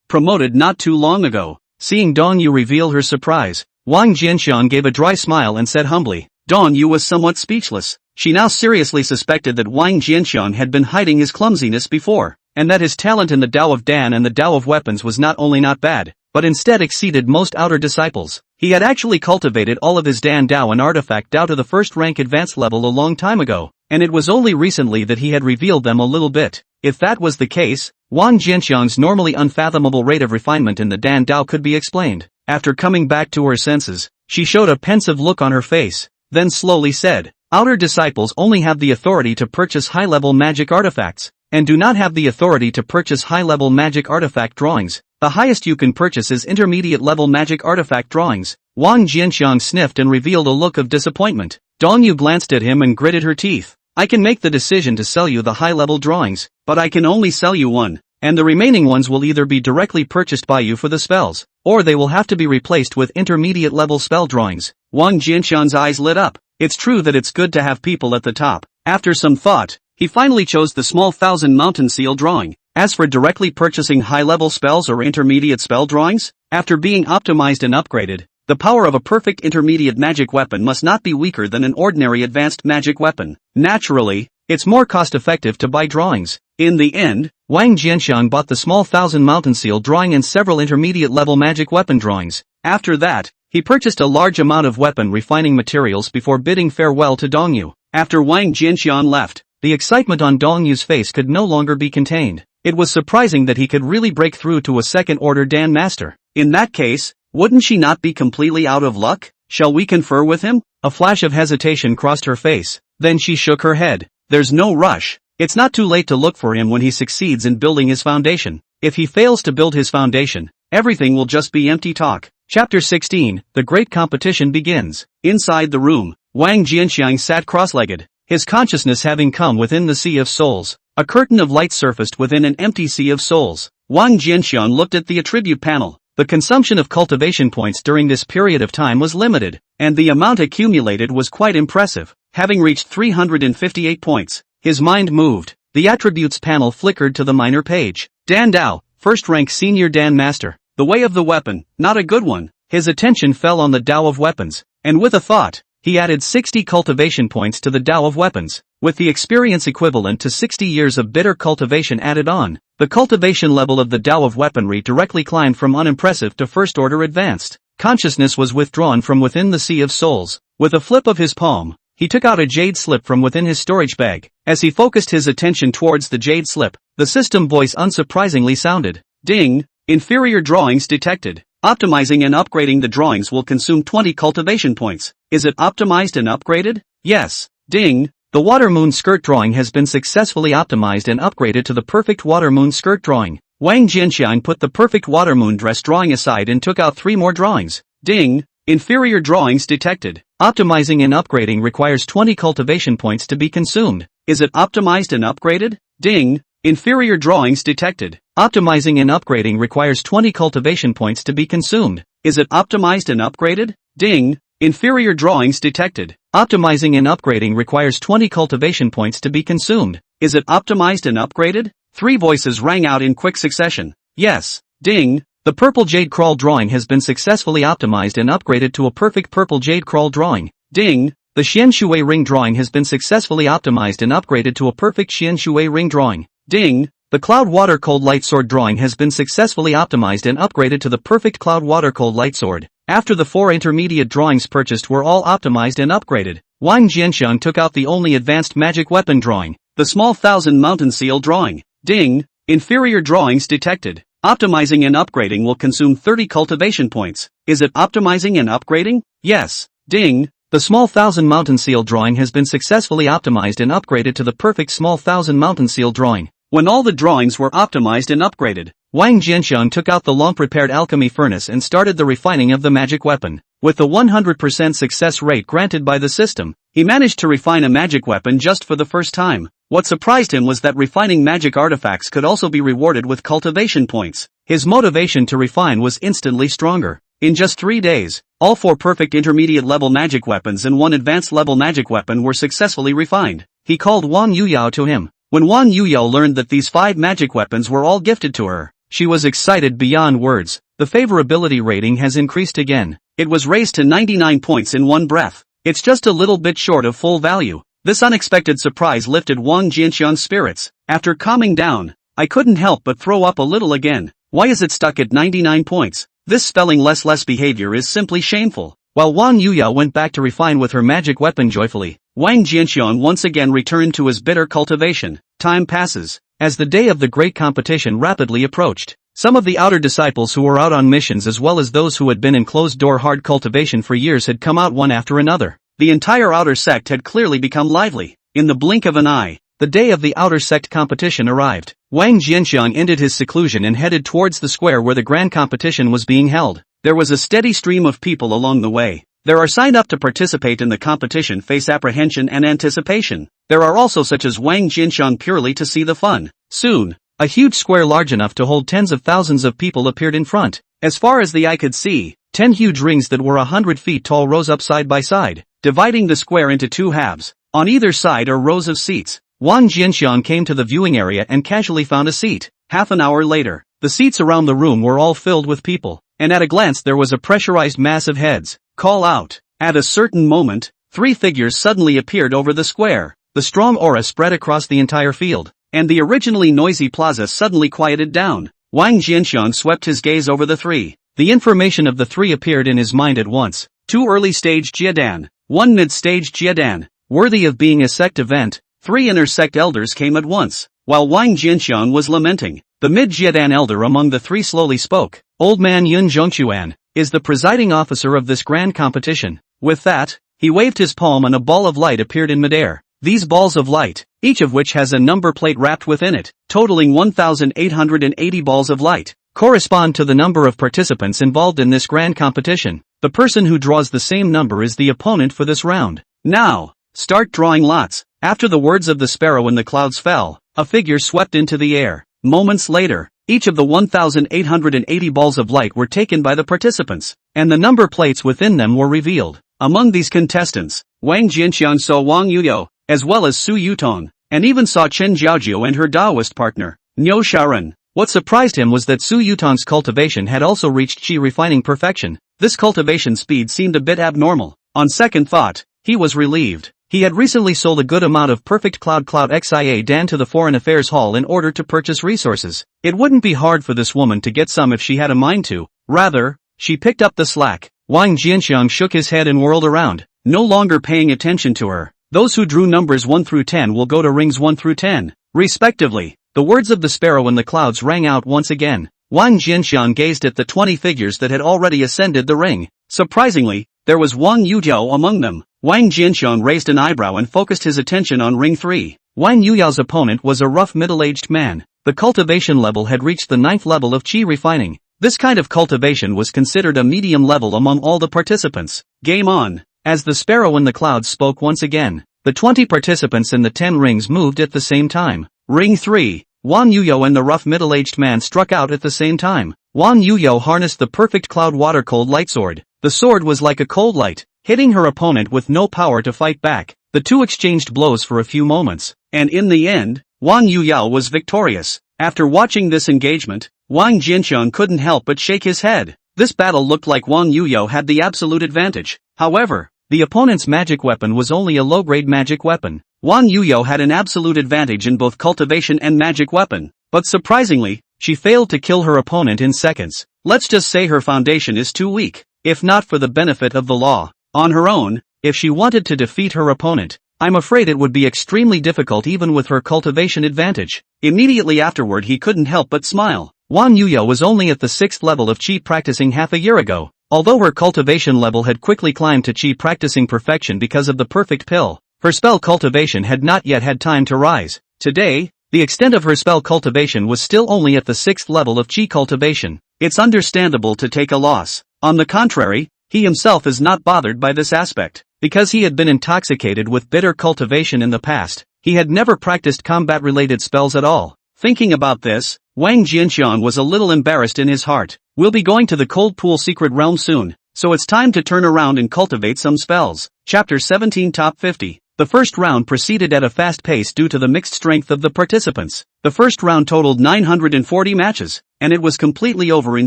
Speaker 1: promoted not too long ago. Seeing Dong Yu reveal her surprise, Wang Jianxiang gave a dry smile and said humbly. Dong Yu was somewhat speechless. She now seriously suspected that Wang Jianxiang had been hiding his clumsiness before, and that his talent in the Tao of Dan and the Tao of Weapons was not only not bad, but instead exceeded most outer disciples. He had actually cultivated all of his Dan Dao and Artifact Dao to the first rank advanced level a long time ago, and it was only recently that he had revealed them a little bit. If that was the case, Wang Jianxiang's normally unfathomable rate of refinement in the Dan Dao could be explained. After coming back to her senses, she showed a pensive look on her face, then slowly said, outer disciples only have the authority to purchase high-level magic artifacts, and do not have the authority to purchase high-level magic artifact drawings. The highest you can purchase is intermediate-level magic artifact drawings. Wang Jianxiang sniffed and revealed a look of disappointment. Dong Yu glanced at him and gritted her teeth. I can make the decision to sell you the high-level drawings, but I can only sell you one, and the remaining ones will either be directly purchased by you for the spells, or they will have to be replaced with intermediate-level spell drawings. Wang Jianxiang's eyes lit up. It's true that it's good to have people at the top. After some thought, he finally chose the small thousand mountain seal drawing. As for directly purchasing high-level spells or intermediate spell drawings, after being optimized and upgraded, the power of a perfect intermediate magic weapon must not be weaker than an ordinary advanced magic weapon. Naturally, it's more cost-effective to buy drawings. In the end, Wang Jianxiang bought the small thousand mountain seal drawing and several intermediate-level magic weapon drawings. After that, he purchased a large amount of weapon refining materials before bidding farewell to Dong Yu. After Wang Jianxiang left, the excitement on Dong Yu's face could no longer be contained. It was surprising that he could really break through to a second-order Dan Master. In that case, wouldn't she not be completely out of luck? Shall we confer with him? A flash of hesitation crossed her face. Then she shook her head. There's no rush. It's not too late to look for him when he succeeds in building his foundation. If he fails to build his foundation, everything will just be empty talk. Chapter 16, The Great Competition begins. Inside the room, Wang Jianxiang sat cross-legged, his consciousness having come within the Sea of Souls. A curtain of light surfaced within an empty Sea of Souls. Wang Jianxiang looked at the attribute panel. The consumption of cultivation points during this period of time was limited, and the amount accumulated was quite impressive. Having reached 358 points, his mind moved. The attributes panel flickered to the minor page. Dan Dao, first rank senior Dan Master. The way of the weapon, not a good one. His attention fell on the Tao of Weapons, and with a thought, he added 60 cultivation points to the Tao of Weapons. With the experience equivalent to 60 years of bitter cultivation added on, the cultivation level of the Tao of Weaponry directly climbed from unimpressive to first-order advanced. Consciousness was withdrawn from within the Sea of Souls. With a flip of his palm, he took out a jade slip from within his storage bag. As he focused his attention towards the jade slip, the system voice unsurprisingly sounded. Ding! Inferior drawings detected. Optimizing and upgrading the drawings will consume 20 cultivation points. Is it optimized and upgraded? Yes. Ding! The water moon skirt drawing has been successfully optimized and upgraded to the perfect water moon skirt drawing. Wang Jianxiang put the perfect water moon dress drawing aside and took out 3 more drawings. Ding! Inferior drawings detected. Optimizing and upgrading requires 20 cultivation points to be consumed. Is it optimized and upgraded? Ding! Inferior drawings detected. Optimizing and upgrading requires 20 cultivation points to be consumed. Is it optimized and upgraded? Ding! Inferior drawings detected. Optimizing and upgrading requires 20 cultivation points to be consumed. Is it optimized and upgraded? 3 voices rang out in quick succession. Yes. Ding! The purple jade crawl drawing has been successfully optimized and upgraded to a perfect purple jade crawl drawing. Ding! The Xian Shui ring drawing has been successfully optimized and upgraded to a perfect Xian Shui ring drawing. Ding! The Cloud Water Cold Light Sword drawing has been successfully optimized and upgraded to the perfect Cloud Water Cold Light Sword. After the 4 intermediate drawings purchased were all optimized and upgraded, Wang Jianxiang took out the only advanced magic weapon drawing, the small thousand mountain seal drawing. Ding! Inferior drawings detected. Optimizing and upgrading will consume 30 cultivation points. Is it optimizing and upgrading? Yes. Ding! The small thousand mountain seal drawing has been successfully optimized and upgraded to the perfect small thousand mountain seal drawing. When all the drawings were optimized and upgraded, Wang Jianxiang took out the long-prepared alchemy furnace and started the refining of the magic weapon. With the 100% success rate granted by the system, he managed to refine a magic weapon just for the first time. What surprised him was that refining magic artifacts could also be rewarded with cultivation points. His motivation to refine was instantly stronger. In just 3 days, all 4 perfect intermediate-level magic weapons and 1 advanced-level magic weapon were successfully refined. He called Wang Yuyao to him. When Wang Yuyao learned that these 5 magic weapons were all gifted to her, she was excited beyond words. The favorability rating has increased again. It was raised to 99 points in one breath. It's just a little bit short of full value. This unexpected surprise lifted Wang Jianxian's spirits. After calming down, I couldn't help but throw up a little again. Why is it stuck at 99 points? This spelling less behavior is simply shameful. While Wang Yuyao went back to refine with her magic weapon joyfully, Wang Jianxian once again returned to his bitter cultivation. Time passes. As the day of the great competition rapidly approached, some of the outer disciples who were out on missions as well as those who had been in closed-door hard cultivation for years had come out one after another. The entire outer sect had clearly become lively. In the blink of an eye, the day of the outer sect competition arrived. Wang Jianxiang ended his seclusion and headed towards the square where the grand competition was being held. There was a steady stream of people along the way. There are signed up to participate in the competition face apprehension and anticipation. There are also such as Wang Jianxiang purely to see the fun. Soon, a huge square large enough to hold tens of thousands of people appeared in front. As far as the eye could see, 10 huge rings that were 100 feet tall rose up side by side, dividing the square into 2 halves. On either side are rows of seats. Wang Jianxiang came to the viewing area and casually found a seat. Half an hour later, the seats around the room were all filled with people, and at a glance there was a pressurized mass of heads. Call out. At a certain moment, 3 figures suddenly appeared over the square. The strong aura spread across the entire field, and the originally noisy plaza suddenly quieted down. Wang Jianxiang swept his gaze over the 3. The information of the 3 appeared in his mind at once. 2 early-stage Jiedan, 1 mid-stage Jiedan, worthy of being a sect event. 3 inner sect elders came at once. While Wang Jianxiang was lamenting, the mid-Jiedan elder among the 3 slowly spoke. Old man Yun Zhongquan is the presiding officer of this grand competition. With that, he waved his palm and a ball of light appeared in midair. These balls of light, each of which has a number plate wrapped within it, totaling 1,880 balls of light, correspond to the number of participants involved in this grand competition. The person who draws the same number is the opponent for this round. Now, start drawing lots. After the words of the sparrow and the clouds fell, a figure swept into the air. Moments later, each of the 1,880 balls of light were taken by the participants, and the number plates within them were revealed. Among these contestants, Wang Jianxiang saw Wang Yuyao, as well as Su Yutong, and even saw Chen Jiaojiu and her Taoist partner, Niu Shaoren. What surprised him was that Su Yutong's cultivation had also reached qi refining perfection. This cultivation speed seemed a bit abnormal. On second thought, he was relieved. He had recently sold a good amount of perfect Cloud Xia Dan to the Foreign Affairs Hall in order to purchase resources. It wouldn't be hard for this woman to get some if she had a mind to. Rather, she picked up the slack. Wang Jianxiang shook his head and whirled around, no longer paying attention to her. Those who drew numbers 1 through 10 will go to rings 1 through 10, respectively. The words of the sparrow in the clouds rang out once again. Wang Jianxiang gazed at the 20 figures that had already ascended the ring. Surprisingly, there was Wang Yujiao among them. Wang Jianxiang raised an eyebrow and focused his attention on ring 3. Wang Yuyao's opponent was a rough middle-aged man. The cultivation level had reached the 9th level of qi refining. This kind of cultivation was considered a medium level among all the participants. Game on. As the sparrow in the clouds spoke once again, the 20 participants in the 10 rings moved at the same time. Ring 3. Wang Yuyao and the rough middle-aged man struck out at the same time. Wang Yuyao harnessed the perfect cloud water cold light sword. The sword was like a cold light, hitting her opponent with no power to fight back. The two exchanged blows for a few moments, and in the end, Wang Yuyao was victorious. After watching this engagement, Wang Jianxiang couldn't help but shake his head. This battle looked like Wang Yuyao had the absolute advantage. However, the opponent's magic weapon was only a low-grade magic weapon. Wang Yuyao had an absolute advantage in both cultivation and magic weapon, but surprisingly, she failed to kill her opponent in seconds. Let's just say her foundation is too weak, if not for the benefit of the law. On her own, if she wanted to defeat her opponent, I'm afraid it would be extremely difficult even with her cultivation advantage. Immediately afterward he couldn't help but smile. Wang Yuyao was only at the 6th level of qi practicing half a year ago. Although her cultivation level had quickly climbed to qi practicing perfection because of the perfect pill, her spell cultivation had not yet had time to rise. Today, the extent of her spell cultivation was still only at the 6th level of qi cultivation. It's understandable to take a loss. On the contrary, he himself is not bothered by this aspect. Because he had been intoxicated with bitter cultivation in the past, he had never practiced combat-related spells at all. Thinking about this, Wang Jianxiang was a little embarrassed in his heart. We'll be going to the cold pool secret realm soon, so it's time to turn around and cultivate some spells. Chapter 17 Top 50. The first round proceeded at a fast pace due to the mixed strength of the participants. The first round totaled 940 matches, and it was completely over in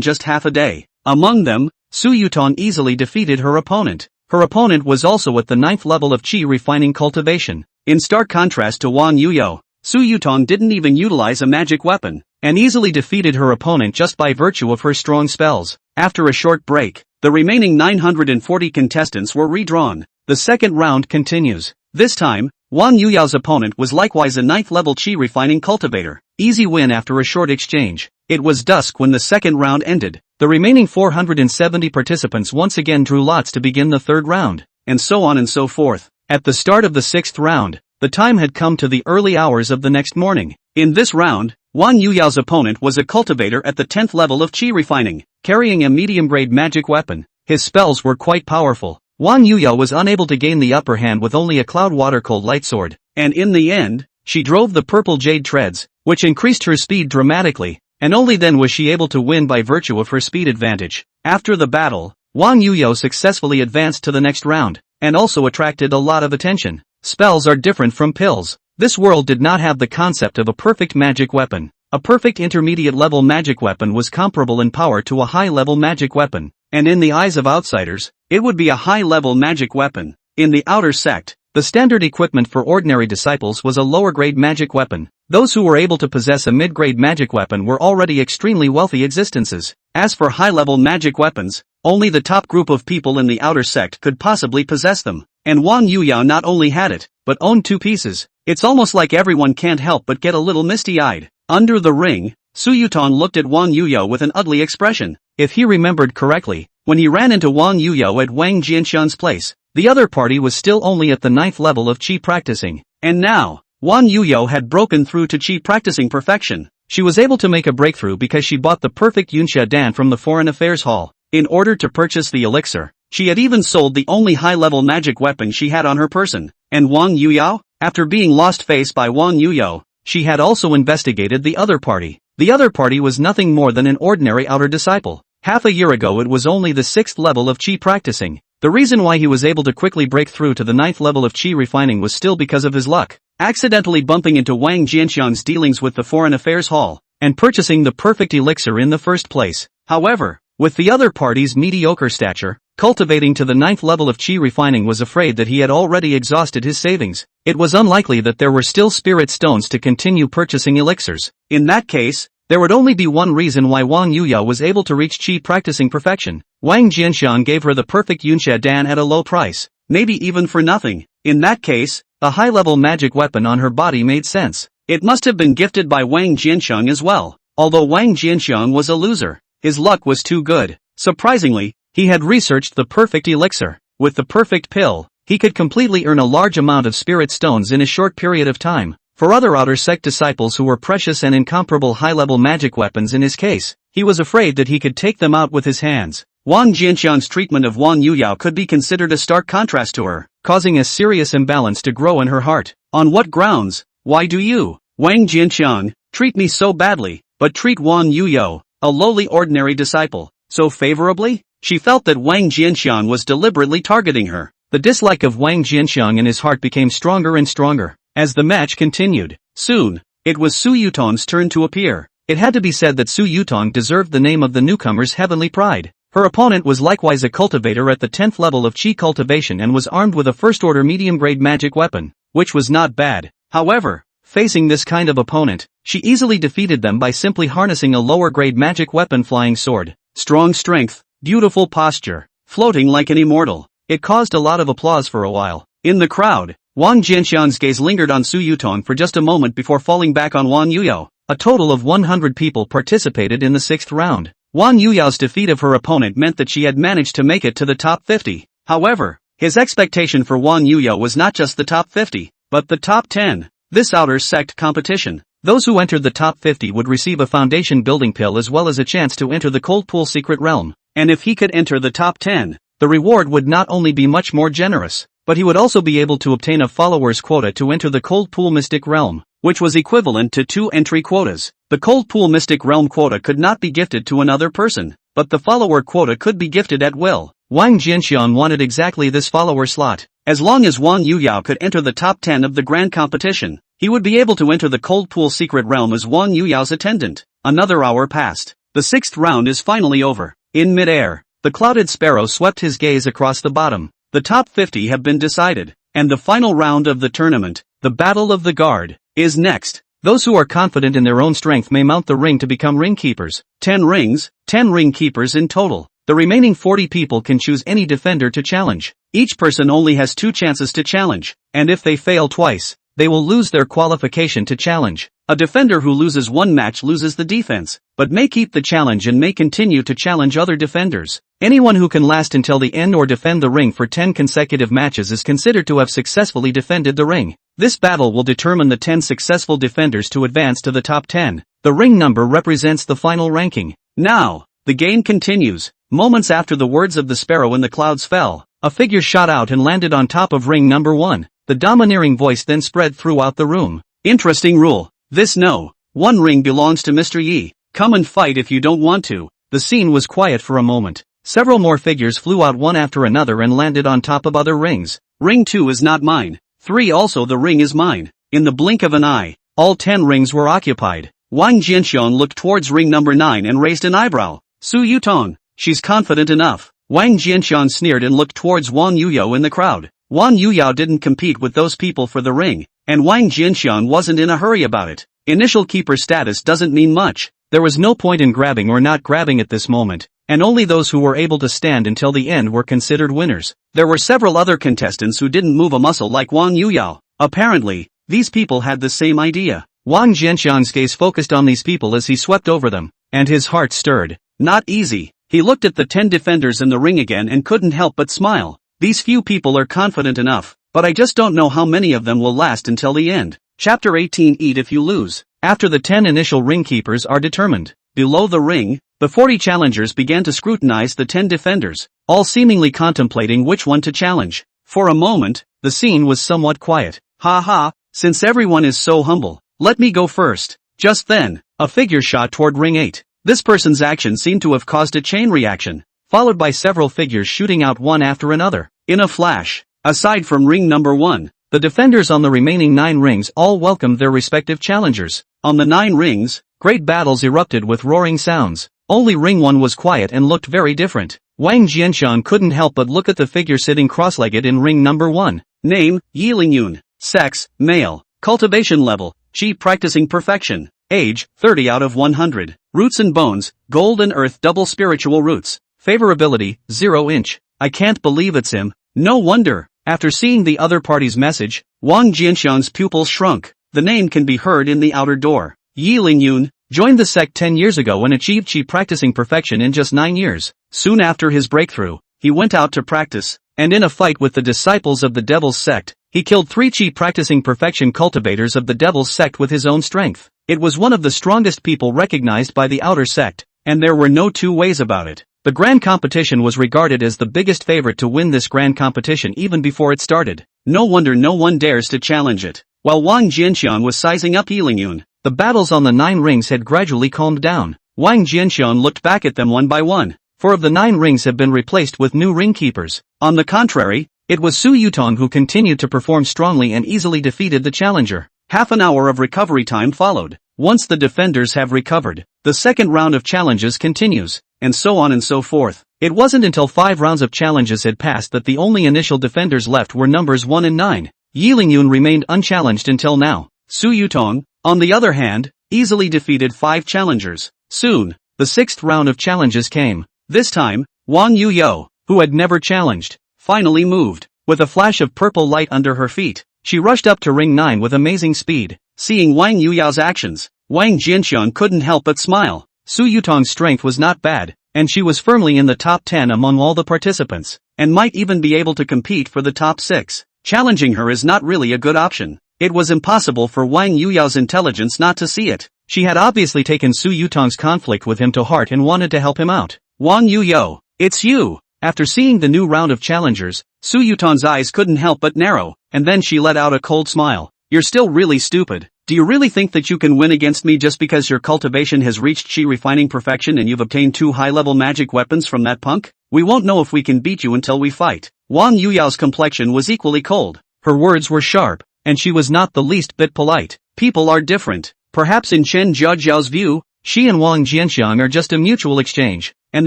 Speaker 1: just half a day. Among them, Su Yutong easily defeated her opponent. Her opponent was also at the 9th level of Qi refining cultivation. In stark contrast to Wang Yuyo, Su Yutong didn't even utilize a magic weapon, and easily defeated her opponent just by virtue of her strong spells. After a short break, the remaining 940 contestants were redrawn. The second round continues. This time, Wang Yuyao's opponent was likewise a 9th level Qi refining cultivator. Easy win after a short exchange. It was dusk when the second round ended. The remaining 470 participants once again drew lots to begin the third round, and so on and so forth. At the start of the sixth round, the time had come to the early hours of the next morning. In this round, Wang Yuyao's opponent was a cultivator at the 10th level of Qi refining, carrying a medium-grade magic weapon. His spells were quite powerful. Wang Yuyao was unable to gain the upper hand with only a cloud water cold light sword, and in the end, she drove the purple jade treads, which increased her speed dramatically, and only then was she able to win by virtue of her speed advantage. After the battle, Wang Yuyao successfully advanced to the next round, and also attracted a lot of attention. Spells are different from pills. This world did not have the concept of a perfect magic weapon. A perfect intermediate level magic weapon was comparable in power to a high level magic weapon, and in the eyes of outsiders, it would be a high level magic weapon. In the outer sect, the standard equipment for ordinary disciples was a lower grade magic weapon. Those who were able to possess a mid-grade magic weapon were already extremely wealthy existences. As for high-level magic weapons, only the top group of people in the outer sect could possibly possess them. And Wang Yuyao not only had it, but owned 2 pieces. It's almost like everyone can't help but get a little misty-eyed. Under the ring, Su Yutong looked at Wang Yuyao with an ugly expression. If he remembered correctly, when he ran into Wang Yuyao at Wang Jianxiang's place, the other party was still only at the 9th level of Qi practicing. And now, Wang Yuyao had broken through to Qi practicing perfection. She was able to make a breakthrough because she bought the perfect Yunxia Dan from the Foreign Affairs Hall. In order to purchase the elixir, she had even sold the only high-level magic weapon she had on her person. And Wang Yuyao? After being lost face by Wang Yuyao, she had also investigated the other party. The other party was nothing more than an ordinary outer disciple. Half a year ago it was only the 6th level of Qi practicing. The reason why he was able to quickly break through to the 9th level of Qi refining was still because of his luck, accidentally bumping into Wang Jianxiang's dealings with the Foreign Affairs Hall, and purchasing the perfect elixir in the first place. However, with the other party's mediocre stature, cultivating to the 9th level of Qi refining was afraid that he had already exhausted his savings. It was unlikely that there were still spirit stones to continue purchasing elixirs. In that case, there would only be one reason why Wang Yuyao was able to reach Qi practicing perfection. Wang Jianxiang gave her the perfect Yunxia Dan at a low price, maybe even for nothing. In that case, a high-level magic weapon on her body made sense. It must have been gifted by Wang Jianxiang as well. Although Wang Jianxiang was a loser, his luck was too good. Surprisingly, he had researched the perfect elixir. With the perfect pill, he could completely earn a large amount of spirit stones in a short period of time. For other outer sect disciples who were precious and incomparable high-level magic weapons in his case, he was afraid that he could take them out with his hands. Wang Jianxiang's treatment of Wang Yuyao could be considered a stark contrast to her, causing a serious imbalance to grow in her heart. On what grounds? Why do you, Wang Jianxiang, treat me so badly, but treat Wang Yuyao, a lowly ordinary disciple, so favorably? She felt that Wang Jianxiang was deliberately targeting her. The dislike of Wang Jianxiang in his heart became stronger and stronger as the match continued. Soon, it was Su Yutong's turn to appear. It had to be said that Su Yutong deserved the name of the newcomer's heavenly pride. Her opponent was likewise a cultivator at the 10th level of Qi cultivation and was armed with a first-order medium-grade magic weapon, which was not bad. However, facing this kind of opponent, she easily defeated them by simply harnessing a lower-grade magic weapon flying sword. Strong strength, beautiful posture, floating like an immortal. It caused a lot of applause for a while. In the crowd, Wang Jianxiang's gaze lingered on Su Yutong for just a moment before falling back on Wang Yuyao. A total of 100 people participated in the 6th round. Wang Yuyao's defeat of her opponent meant that she had managed to make it to the top 50. However, his expectation for Wang Yuyao was not just the top 50, but the top 10. This outer sect competition. Those who entered the top 50 would receive a foundation building pill as well as a chance to enter the cold pool secret realm. And if he could enter the top 10, the reward would not only be much more generous, but he would also be able to obtain a followers quota to enter the Cold Pool Mystic Realm, which was equivalent to 2 entry quotas. The Cold Pool Mystic Realm quota could not be gifted to another person, but the follower quota could be gifted at will. Wang Jianxian wanted exactly this follower slot. As long as Wang Yuyao could enter the top 10 of the grand competition, he would be able to enter the Cold Pool Secret Realm as Wang Yuyao's attendant. Another hour passed. The 6th round is finally over. In mid-air, the clouded sparrow swept his gaze across the bottom. The top 50 have been decided, and the final round of the tournament, the Battle of the Guard, is next. Those who are confident in their own strength may mount the ring to become ring keepers. 10 rings, 10 ring keepers in total. The remaining 40 people can choose any defender to challenge. Each person only has 2 chances to challenge, and if they fail twice, they will lose their qualification to challenge. A defender who loses one match loses the defense, but may keep the challenge and may continue to challenge other defenders. Anyone who can last until the end or defend the ring for 10 consecutive matches is considered to have successfully defended the ring. This battle will determine the 10 successful defenders to advance to the top 10. The ring number represents the final ranking. Now, the game continues. Moments after the words of the sparrow in the clouds fell, a figure shot out and landed on top of ring number 1. The domineering voice then spread throughout the room. Interesting rule. This no. 1 ring belongs to Mr. Yi. Come and fight if you don't want to. The scene was quiet for a moment. Several more figures flew out one after another and landed on top of other rings. Ring 2 is not mine. 3 also the ring is mine. In the blink of an eye, all 10 rings were occupied. Wang Jianxiang looked towards ring number 9 and raised an eyebrow. Su Yutong, she's confident enough. Wang Jianxiang sneered and looked towards Wang Yuyao in the crowd. Wang Yuyao didn't compete with those people for the ring, and Wang Jianxiang wasn't in a hurry about it. Initial keeper status doesn't mean much. There was no point in grabbing or not grabbing at this moment, and only those who were able to stand until the end were considered winners. There were several other contestants who didn't move a muscle like Wang Yuyao. Apparently, these people had the same idea. Wang Jianxiang's gaze focused on these people as he swept over them, and his heart stirred. Not easy. He looked at the 10 defenders in the ring again and couldn't help but smile. These few people are confident enough, but I just don't know how many of them will last until the end. Chapter 18 Eat if you lose. After the 10 initial ring keepers are determined, below the ring, the 40 challengers began to scrutinize the 10 defenders, all seemingly contemplating which one to challenge. For a moment, the scene was somewhat quiet. Ha ha, since everyone is so humble, let me go first. Just then, a figure shot toward ring 8. This person's action seemed to have caused a chain reaction, followed by several figures shooting out one after another. In a flash, aside from ring number 1, the defenders on the remaining 9 rings all welcomed their respective challengers. On the 9 rings, great battles erupted with roaring sounds. Only ring 1 was quiet and looked very different. Wang Jianshan couldn't help but look at the figure sitting cross-legged in ring number 1. Name, Yi Lingyun. Sex, male. Cultivation level, Qi practicing perfection. Age, 30 out of 100. Roots and bones, gold and earth double spiritual roots. Favorability, 0 inch. I can't believe it's him. No wonder. After seeing the other party's message, Wang Jianshan's pupils shrunk. The name can be heard in the outer door. Yi Lingyun joined the sect 10 years ago and achieved Qi practicing perfection in just 9 years. Soon after his breakthrough, he went out to practice, and in a fight with the disciples of the Devil's Sect, he killed 3 Qi practicing perfection cultivators of the Devil's Sect with his own strength. It was one of the strongest people recognized by the outer sect, and there were no two ways about it. The grand competition was regarded as the biggest favorite to win this grand competition even before it started. No wonder no one dares to challenge it. While Wang Jianxian was sizing up Yi Lingyun, the battles on the 9 rings had gradually calmed down. Wang Jianxian looked back at them one by one. 4 of the 9 rings have been replaced with new ring keepers. On the contrary, it was Su Yutong who continued to perform strongly and easily defeated the challenger. Half an hour of recovery time followed. Once the defenders have recovered, the second round of challenges continues, and so on and so forth. It wasn't until 5 rounds of challenges had passed that the only initial defenders left were numbers 1 and 9. Yi Lingyun remained unchallenged until now. Su Yutong, on the other hand, easily defeated 5 challengers. Soon, the 6th round of challenges came. This time, Wang Yuyao, who had never challenged, finally moved. With a flash of purple light under her feet, she rushed up to ring 9 with amazing speed. Seeing Wang Yuyao's actions, Wang Jianxian couldn't help but smile. Su Yutong's strength was not bad, and she was firmly in the top 10 among all the participants, and might even be able to compete for the top 6. Challenging her is not really a good option. It was impossible for Wang Yuyao's intelligence not to see it. She had obviously taken Su Yutong's conflict with him to heart and wanted to help him out. Wang Yuyao, it's you! After seeing the new round of challengers, Su Yutan's eyes couldn't help but narrow, and then she let out a cold smile. You're still really stupid. Do you really think that you can win against me just because your cultivation has reached chi refining perfection and you've obtained 2 high-level magic weapons from that punk? We won't know if we can beat you until we fight. Wang Yuyao's complexion was equally cold. Her words were sharp, and she was not the least bit polite. People are different. Perhaps in Chen Jiaojiao's view, she and Wang Jianxiang are just a mutual exchange, and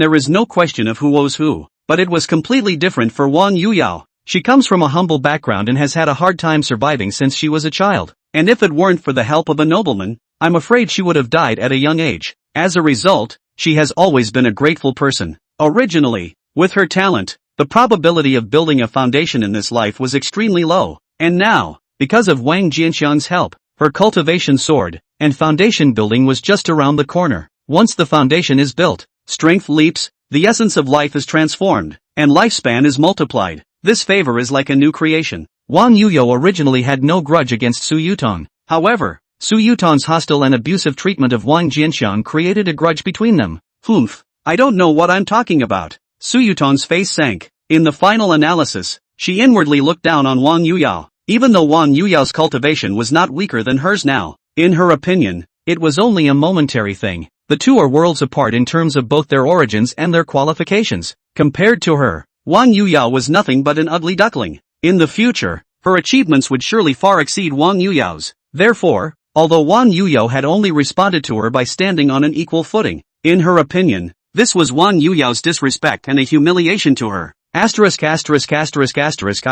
Speaker 1: there is no question of who owes who. But it was completely different for Wang Yuyao. She comes from a humble background and has had a hard time surviving since she was a child. And if it weren't for the help of a nobleman, I'm afraid she would have died at a young age. As a result, she has always been a grateful person. Originally, with her talent, the probability of building a foundation in this life was extremely low. And now, because of Wang Jianxiang's help, her cultivation soared, and foundation building was just around the corner. Once the foundation is built, strength leaps, the essence of life is transformed, and lifespan is multiplied. This favor is like a new creation. Wang Yuyao originally had no grudge against Su Yutong. However, Su Yutong's hostile and abusive treatment of Wang Jianxiang created a grudge between them. Humph, I don't know what I'm talking about. Su Yutong's face sank. In the final analysis, she inwardly looked down on Wang Yuyao. Even though Wang Yuyao's cultivation was not weaker than hers now, in her opinion, it was only a momentary thing. The two are worlds apart in terms of both their origins and their qualifications. Compared to her, Wang Yuyao was nothing but an ugly duckling. In the future, her achievements would surely far exceed Wang Yuyao's. Therefore, although Wang Yuyao had only responded to her by standing on an equal footing, in her opinion, this was Wang Yuyao's disrespect and a humiliation to her. I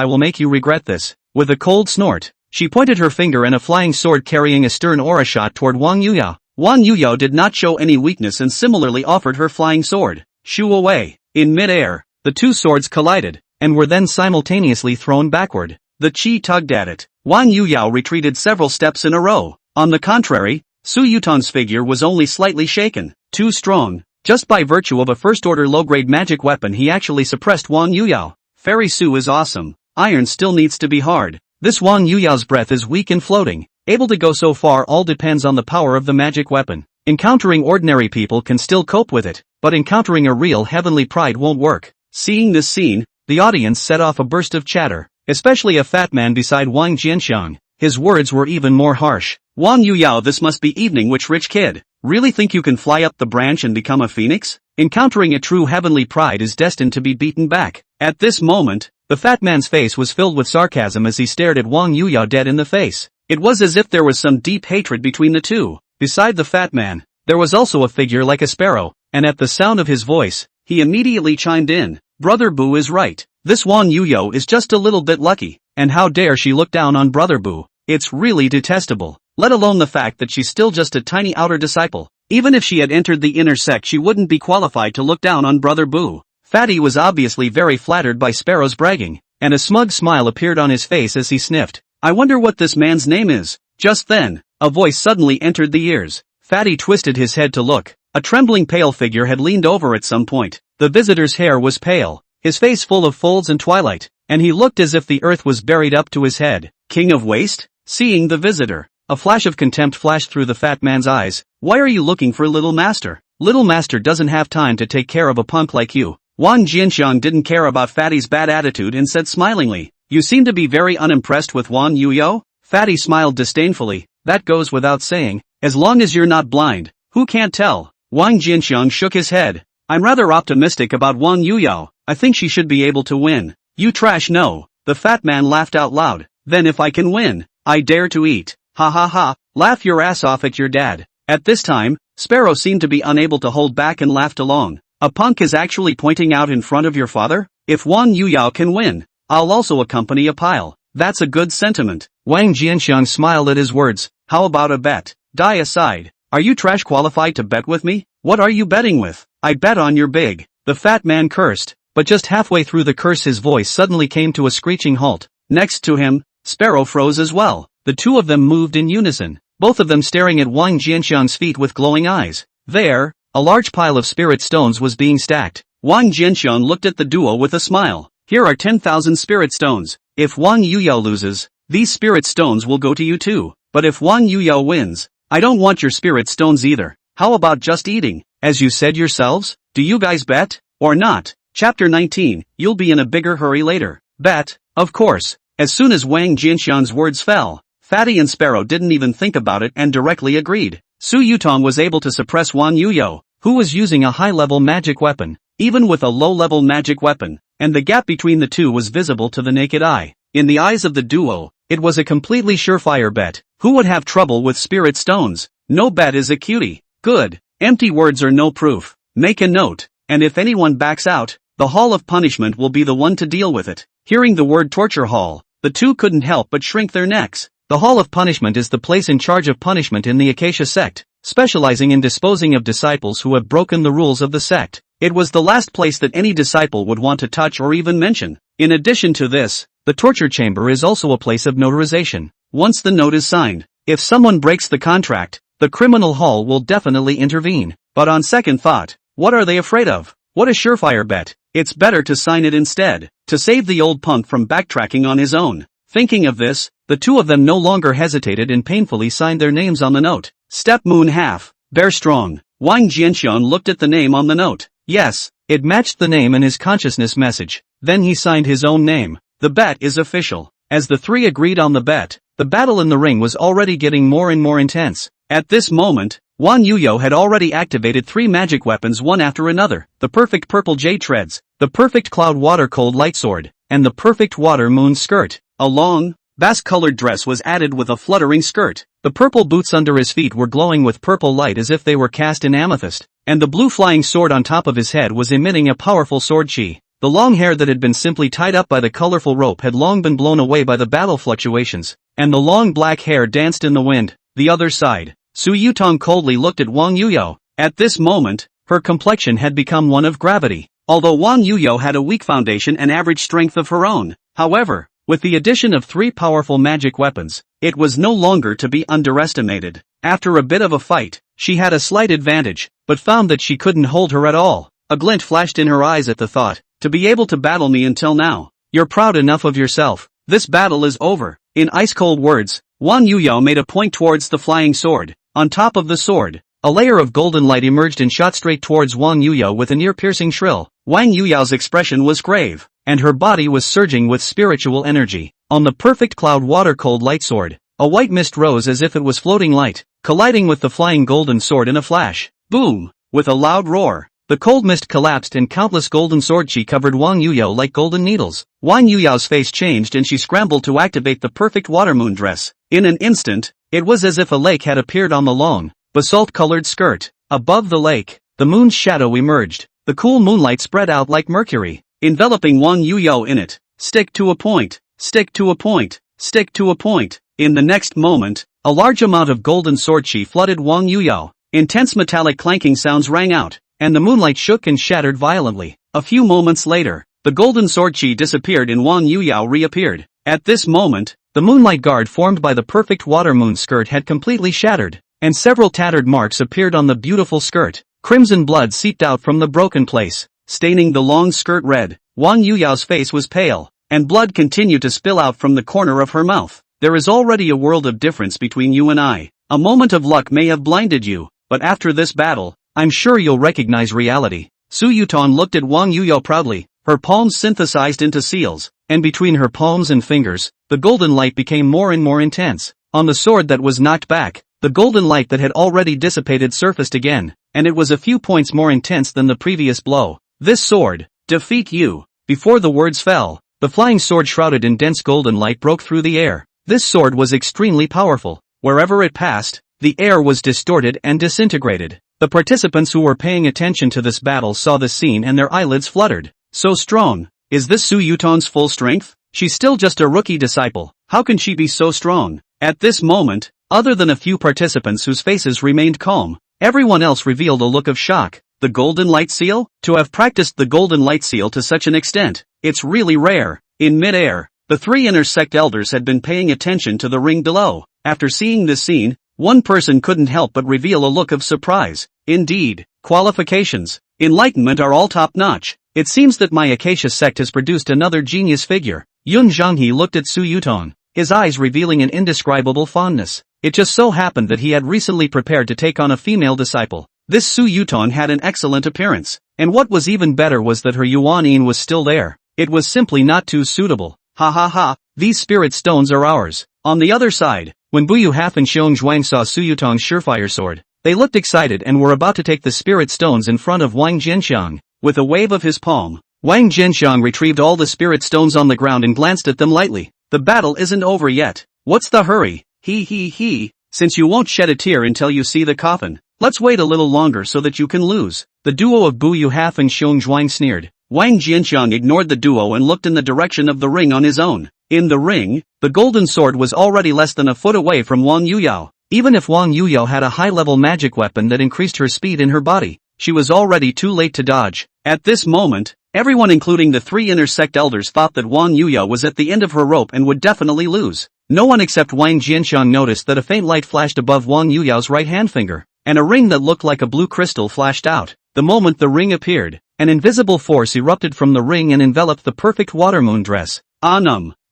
Speaker 1: will make you regret this. With a cold snort, she pointed her finger and a flying sword carrying a stern aura shot toward Wang Yuyao. Wang Yuyao did not show any weakness and similarly offered her flying sword. Shoo away. In mid-air, the two swords collided, and were then simultaneously thrown backward. The chi tugged at it. Wang Yuyao retreated several steps in a row. On the contrary, Su Yutong's figure was only slightly shaken. Too strong. Just by virtue of a first-order low-grade magic weapon he actually suppressed Wang Yuyao. Fairy Su is awesome. Iron still needs to be hard. This Wang Yuyao's breath is weak and floating. Able to go so far all depends on the power of the magic weapon. Encountering ordinary people can still cope with it, but encountering a real heavenly pride won't work. Seeing this scene, the audience set off a burst of chatter, especially a fat man beside Wang Jianxiang. His words were even more harsh. Wang Yuyao, this must be evening which rich kid. Really think you can fly up the branch and become a phoenix? Encountering a true heavenly pride is destined to be beaten back. At this moment, the fat man's face was filled with sarcasm as he stared at Wang Yuyao dead in the face. It was as if there was some deep hatred between the two. Beside the fat man, there was also a figure like a sparrow, and at the sound of his voice, he immediately chimed in. Brother Boo is right. This Wang Yuyao is just a little bit lucky, and how dare she look down on Brother Boo. It's really detestable. Let alone the fact that she's still just a tiny outer disciple. Even if she had entered the inner sect she wouldn't be qualified to look down on Brother Boo. Fatty was obviously very flattered by Sparrow's bragging, and a smug smile appeared on his face as he sniffed. I wonder what this man's name is. Just then, a voice suddenly entered the ears. Fatty twisted his head to look. A trembling pale figure had leaned over at some point. The visitor's hair was pale, his face full of folds and twilight, and he looked as if the earth was buried up to his head. King of Waste? Seeing the visitor, a flash of contempt flashed through the fat man's eyes. Why are you looking for Little Master? Little Master doesn't have time to take care of a punk like you. Wang Jianxiang didn't care about Fatty's bad attitude and said smilingly, you seem to be very unimpressed with Wang Yuyao? Fatty smiled disdainfully. That goes without saying, as long as you're not blind. Who can't tell? Wang Jianxiang shook his head. I'm rather optimistic about Wang Yuyao. I think she should be able to win. You trash no. The fat man laughed out loud. Then if I can win, I dare to eat. Ha ha ha, laugh your ass off at your dad. At this time, Sparrow seemed to be unable to hold back and laughed along. A punk is actually pointing out in front of your father? If Wang Yuyao can win, I'll also accompany a pile. That's a good sentiment. Wang Jianxiang smiled at his words. How about a bet? Die aside. Are you trash qualified to bet with me? What are you betting with? I bet on your big. The fat man cursed, but just halfway through the curse his voice suddenly came to a screeching halt. Next to him, Sparrow froze as well. The two of them moved in unison, both of them staring at Wang Jianxiang's feet with glowing eyes. There, a large pile of spirit stones was being stacked. Wang Jianxiang looked at the duo with a smile. Here are 10,000 spirit stones. If Wang Yuyao loses, these spirit stones will go to you too. But if Wang Yuyao wins, I don't want your spirit stones either. How about just eating? As you said yourselves, do you guys bet? Or not? Chapter 19, you'll be in a bigger hurry later. Bet. Of course. As soon as Wang Jianxian's words fell, Fatty and Sparrow didn't even think about it and directly agreed. Su Yutong was able to suppress Wan Yuyo, who was using a high-level magic weapon, even with a low-level magic weapon, and the gap between the two was visible to the naked eye. In the eyes of the duo, it was a completely surefire bet. Who would have trouble with spirit stones? No bet is a cutie. Good. Empty words are no proof. Make a note, and if anyone backs out, the Hall of Punishment will be the one to deal with it. Hearing the word torture hall, the two couldn't help but shrink their necks. The Hall of Punishment is the place in charge of punishment in the Acacia sect, specializing in disposing of disciples who have broken the rules of the sect. It was the last place that any disciple would want to touch or even mention. In addition to this, the torture chamber is also a place of notarization. Once the note is signed, if someone breaks the contract, the criminal hall will definitely intervene. But on second thought, what are they afraid of? What a surefire bet. It's better to sign it instead, to save the old punk from backtracking on his own. Thinking of this, the two of them no longer hesitated and painfully signed their names on the note. Step Moon Half, Bear Strong. Wang Jianxian looked at the name on the note. Yes, it matched the name in his consciousness message. Then he signed his own name. The bet is official. As the three agreed on the bet, the battle in the ring was already getting more and more intense. At this moment, Wan Yuyo had already activated 3 magic weapons one after another, the perfect purple jade treads, the perfect cloud water cold light sword, and the perfect water moon skirt. A long, bass-colored dress was added with a fluttering skirt. The purple boots under his feet were glowing with purple light as if they were cast in amethyst, and the blue flying sword on top of his head was emitting a powerful sword chi. The long hair that had been simply tied up by the colorful rope had long been blown away by the battle fluctuations, and the long black hair danced in the wind. The other side. Su Yutong coldly looked at Wang Yuyo. At this moment, her complexion had become one of gravity. Although Wang Yuyo had a weak foundation and average strength of her own, however, with the addition of 3 powerful magic weapons, it was no longer to be underestimated. After a bit of a fight, she had a slight advantage, but found that she couldn't hold her at all. A glint flashed in her eyes at the thought, to be able to battle me until now. You're proud enough of yourself. This battle is over. In ice-cold words, Wan Yuyo made a point towards the flying sword. On top of the sword, a layer of golden light emerged and shot straight towards Wang Yuyo with an ear-piercing shrill. Wang Yuyo's expression was grave, and her body was surging with spiritual energy. On the perfect cloud water-cold light sword, a white mist rose as if it was floating light, colliding with the flying golden sword in a flash. Boom! With a loud roar, the cold mist collapsed and countless golden sword chi covered Wang Yuyo like golden needles. Wang Yuyo's face changed and she scrambled to activate the perfect water moon dress. In an instant, it was as if a lake had appeared on the long, basalt-colored skirt. Above the lake, the moon's shadow emerged. The cool moonlight spread out like mercury, enveloping Wang Yuyo in it. Stick to a point. Stick to a point. Stick to a point. In the next moment, a large amount of golden sword chi flooded Wang Yuyo. Intense metallic clanking sounds rang out, and the moonlight shook and shattered violently. A few moments later, the golden sword chi disappeared and Wang Yuyo reappeared. At this moment, the moonlight guard formed by the perfect water moon skirt had completely shattered, and several tattered marks appeared on the beautiful skirt. Crimson blood seeped out from the broken place, staining the long skirt red. Wang Yuyo's face was pale, and blood continued to spill out from the corner of her mouth. There is already a world of difference between you and I. A moment of luck may have blinded you, but after this battle, I'm sure you'll recognize reality. Su Yutong looked at Wang Yuyo proudly, her palms synthesized into seals, and between her palms and fingers, the golden light became more and more intense. On the sword that was knocked back, the golden light that had already dissipated surfaced again, and it was a few points more intense than the previous blow. This sword, defeat you. Before the words fell, the flying sword shrouded in dense golden light broke through the air. This sword was extremely powerful. Wherever it passed, the air was distorted and disintegrated. The participants who were paying attention to this battle saw the scene and their eyelids fluttered. So strong. Is this Su Yutong's full strength? She's still just a rookie disciple. How can she be so strong? At this moment, other than a few participants whose faces remained calm, everyone else revealed a look of shock. The golden light seal? To have practiced the golden light seal to such an extent, it's really rare. In mid-air, the 3 inner sect elders had been paying attention to the ring below. After seeing this scene, one person couldn't help but reveal a look of surprise. Indeed, qualifications, enlightenment are all top-notch. It seems that my Acacia sect has produced another genius figure. Yun Zhanghe looked at Su Yutong, his eyes revealing an indescribable fondness. It just so happened that he had recently prepared to take on a female disciple. This Su Yutong had an excellent appearance, and what was even better was that her Yuan was still there. It was simply not too suitable. Ha ha ha, these spirit stones are ours. On the other side, when Bu Yuhaf and Xiong Zhuang saw Su Yutong's surefire sword, they looked excited and were about to take the spirit stones in front of Wang Jianxiang. With a wave of his palm, Wang Jianxiang retrieved all the spirit stones on the ground and glanced at them lightly. The battle isn't over yet. What's the hurry? He. Since you won't shed a tear until you see the coffin, let's wait a little longer so that you can lose. The duo of Bu Yuhaf and Xiong Zhuang sneered. Wang Jianxiang ignored the duo and looked in the direction of the ring on his own. In the ring, the golden sword was already less than a foot away from Wang Yuyao. Even if Wang Yuyao had a high-level magic weapon that increased her speed in her body, she was already too late to dodge. At this moment, everyone including the 3 inner sect elders thought that Wang Yuyao was at the end of her rope and would definitely lose. No one except Wang Jianxiang noticed that a faint light flashed above Wang Yuyao's right-hand finger, and a ring that looked like a blue crystal flashed out. The moment the ring appeared, an invisible force erupted from the ring and enveloped the perfect water moon dress.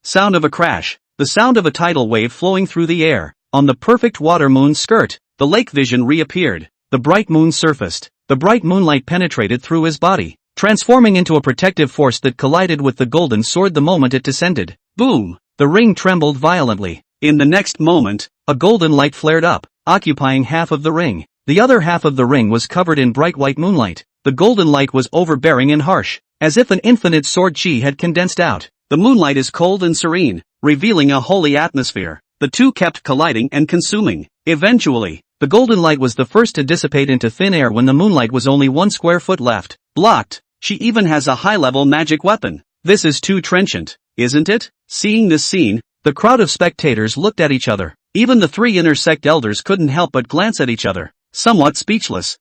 Speaker 1: Sound of a crash, the sound of a tidal wave flowing through the air. On the perfect water moon skirt, the lake vision reappeared. The bright moon surfaced. The bright moonlight penetrated through his body, transforming into a protective force that collided with the golden sword the moment it descended. Boom! The ring trembled violently. In the next moment, a golden light flared up, occupying half of the ring. The other half of the ring was covered in bright white moonlight. The golden light was overbearing and harsh, as if an infinite sword chi had condensed out. The moonlight is cold and serene, revealing a holy atmosphere. The two kept colliding and consuming. Eventually, the golden light was the first to dissipate into thin air when the moonlight was only 1 square foot left. Blocked. She even has a high-level magic weapon. This is too trenchant, isn't it? Seeing this scene, the crowd of spectators looked at each other. Even the 3 inner sect elders couldn't help but glance at each other, somewhat speechless.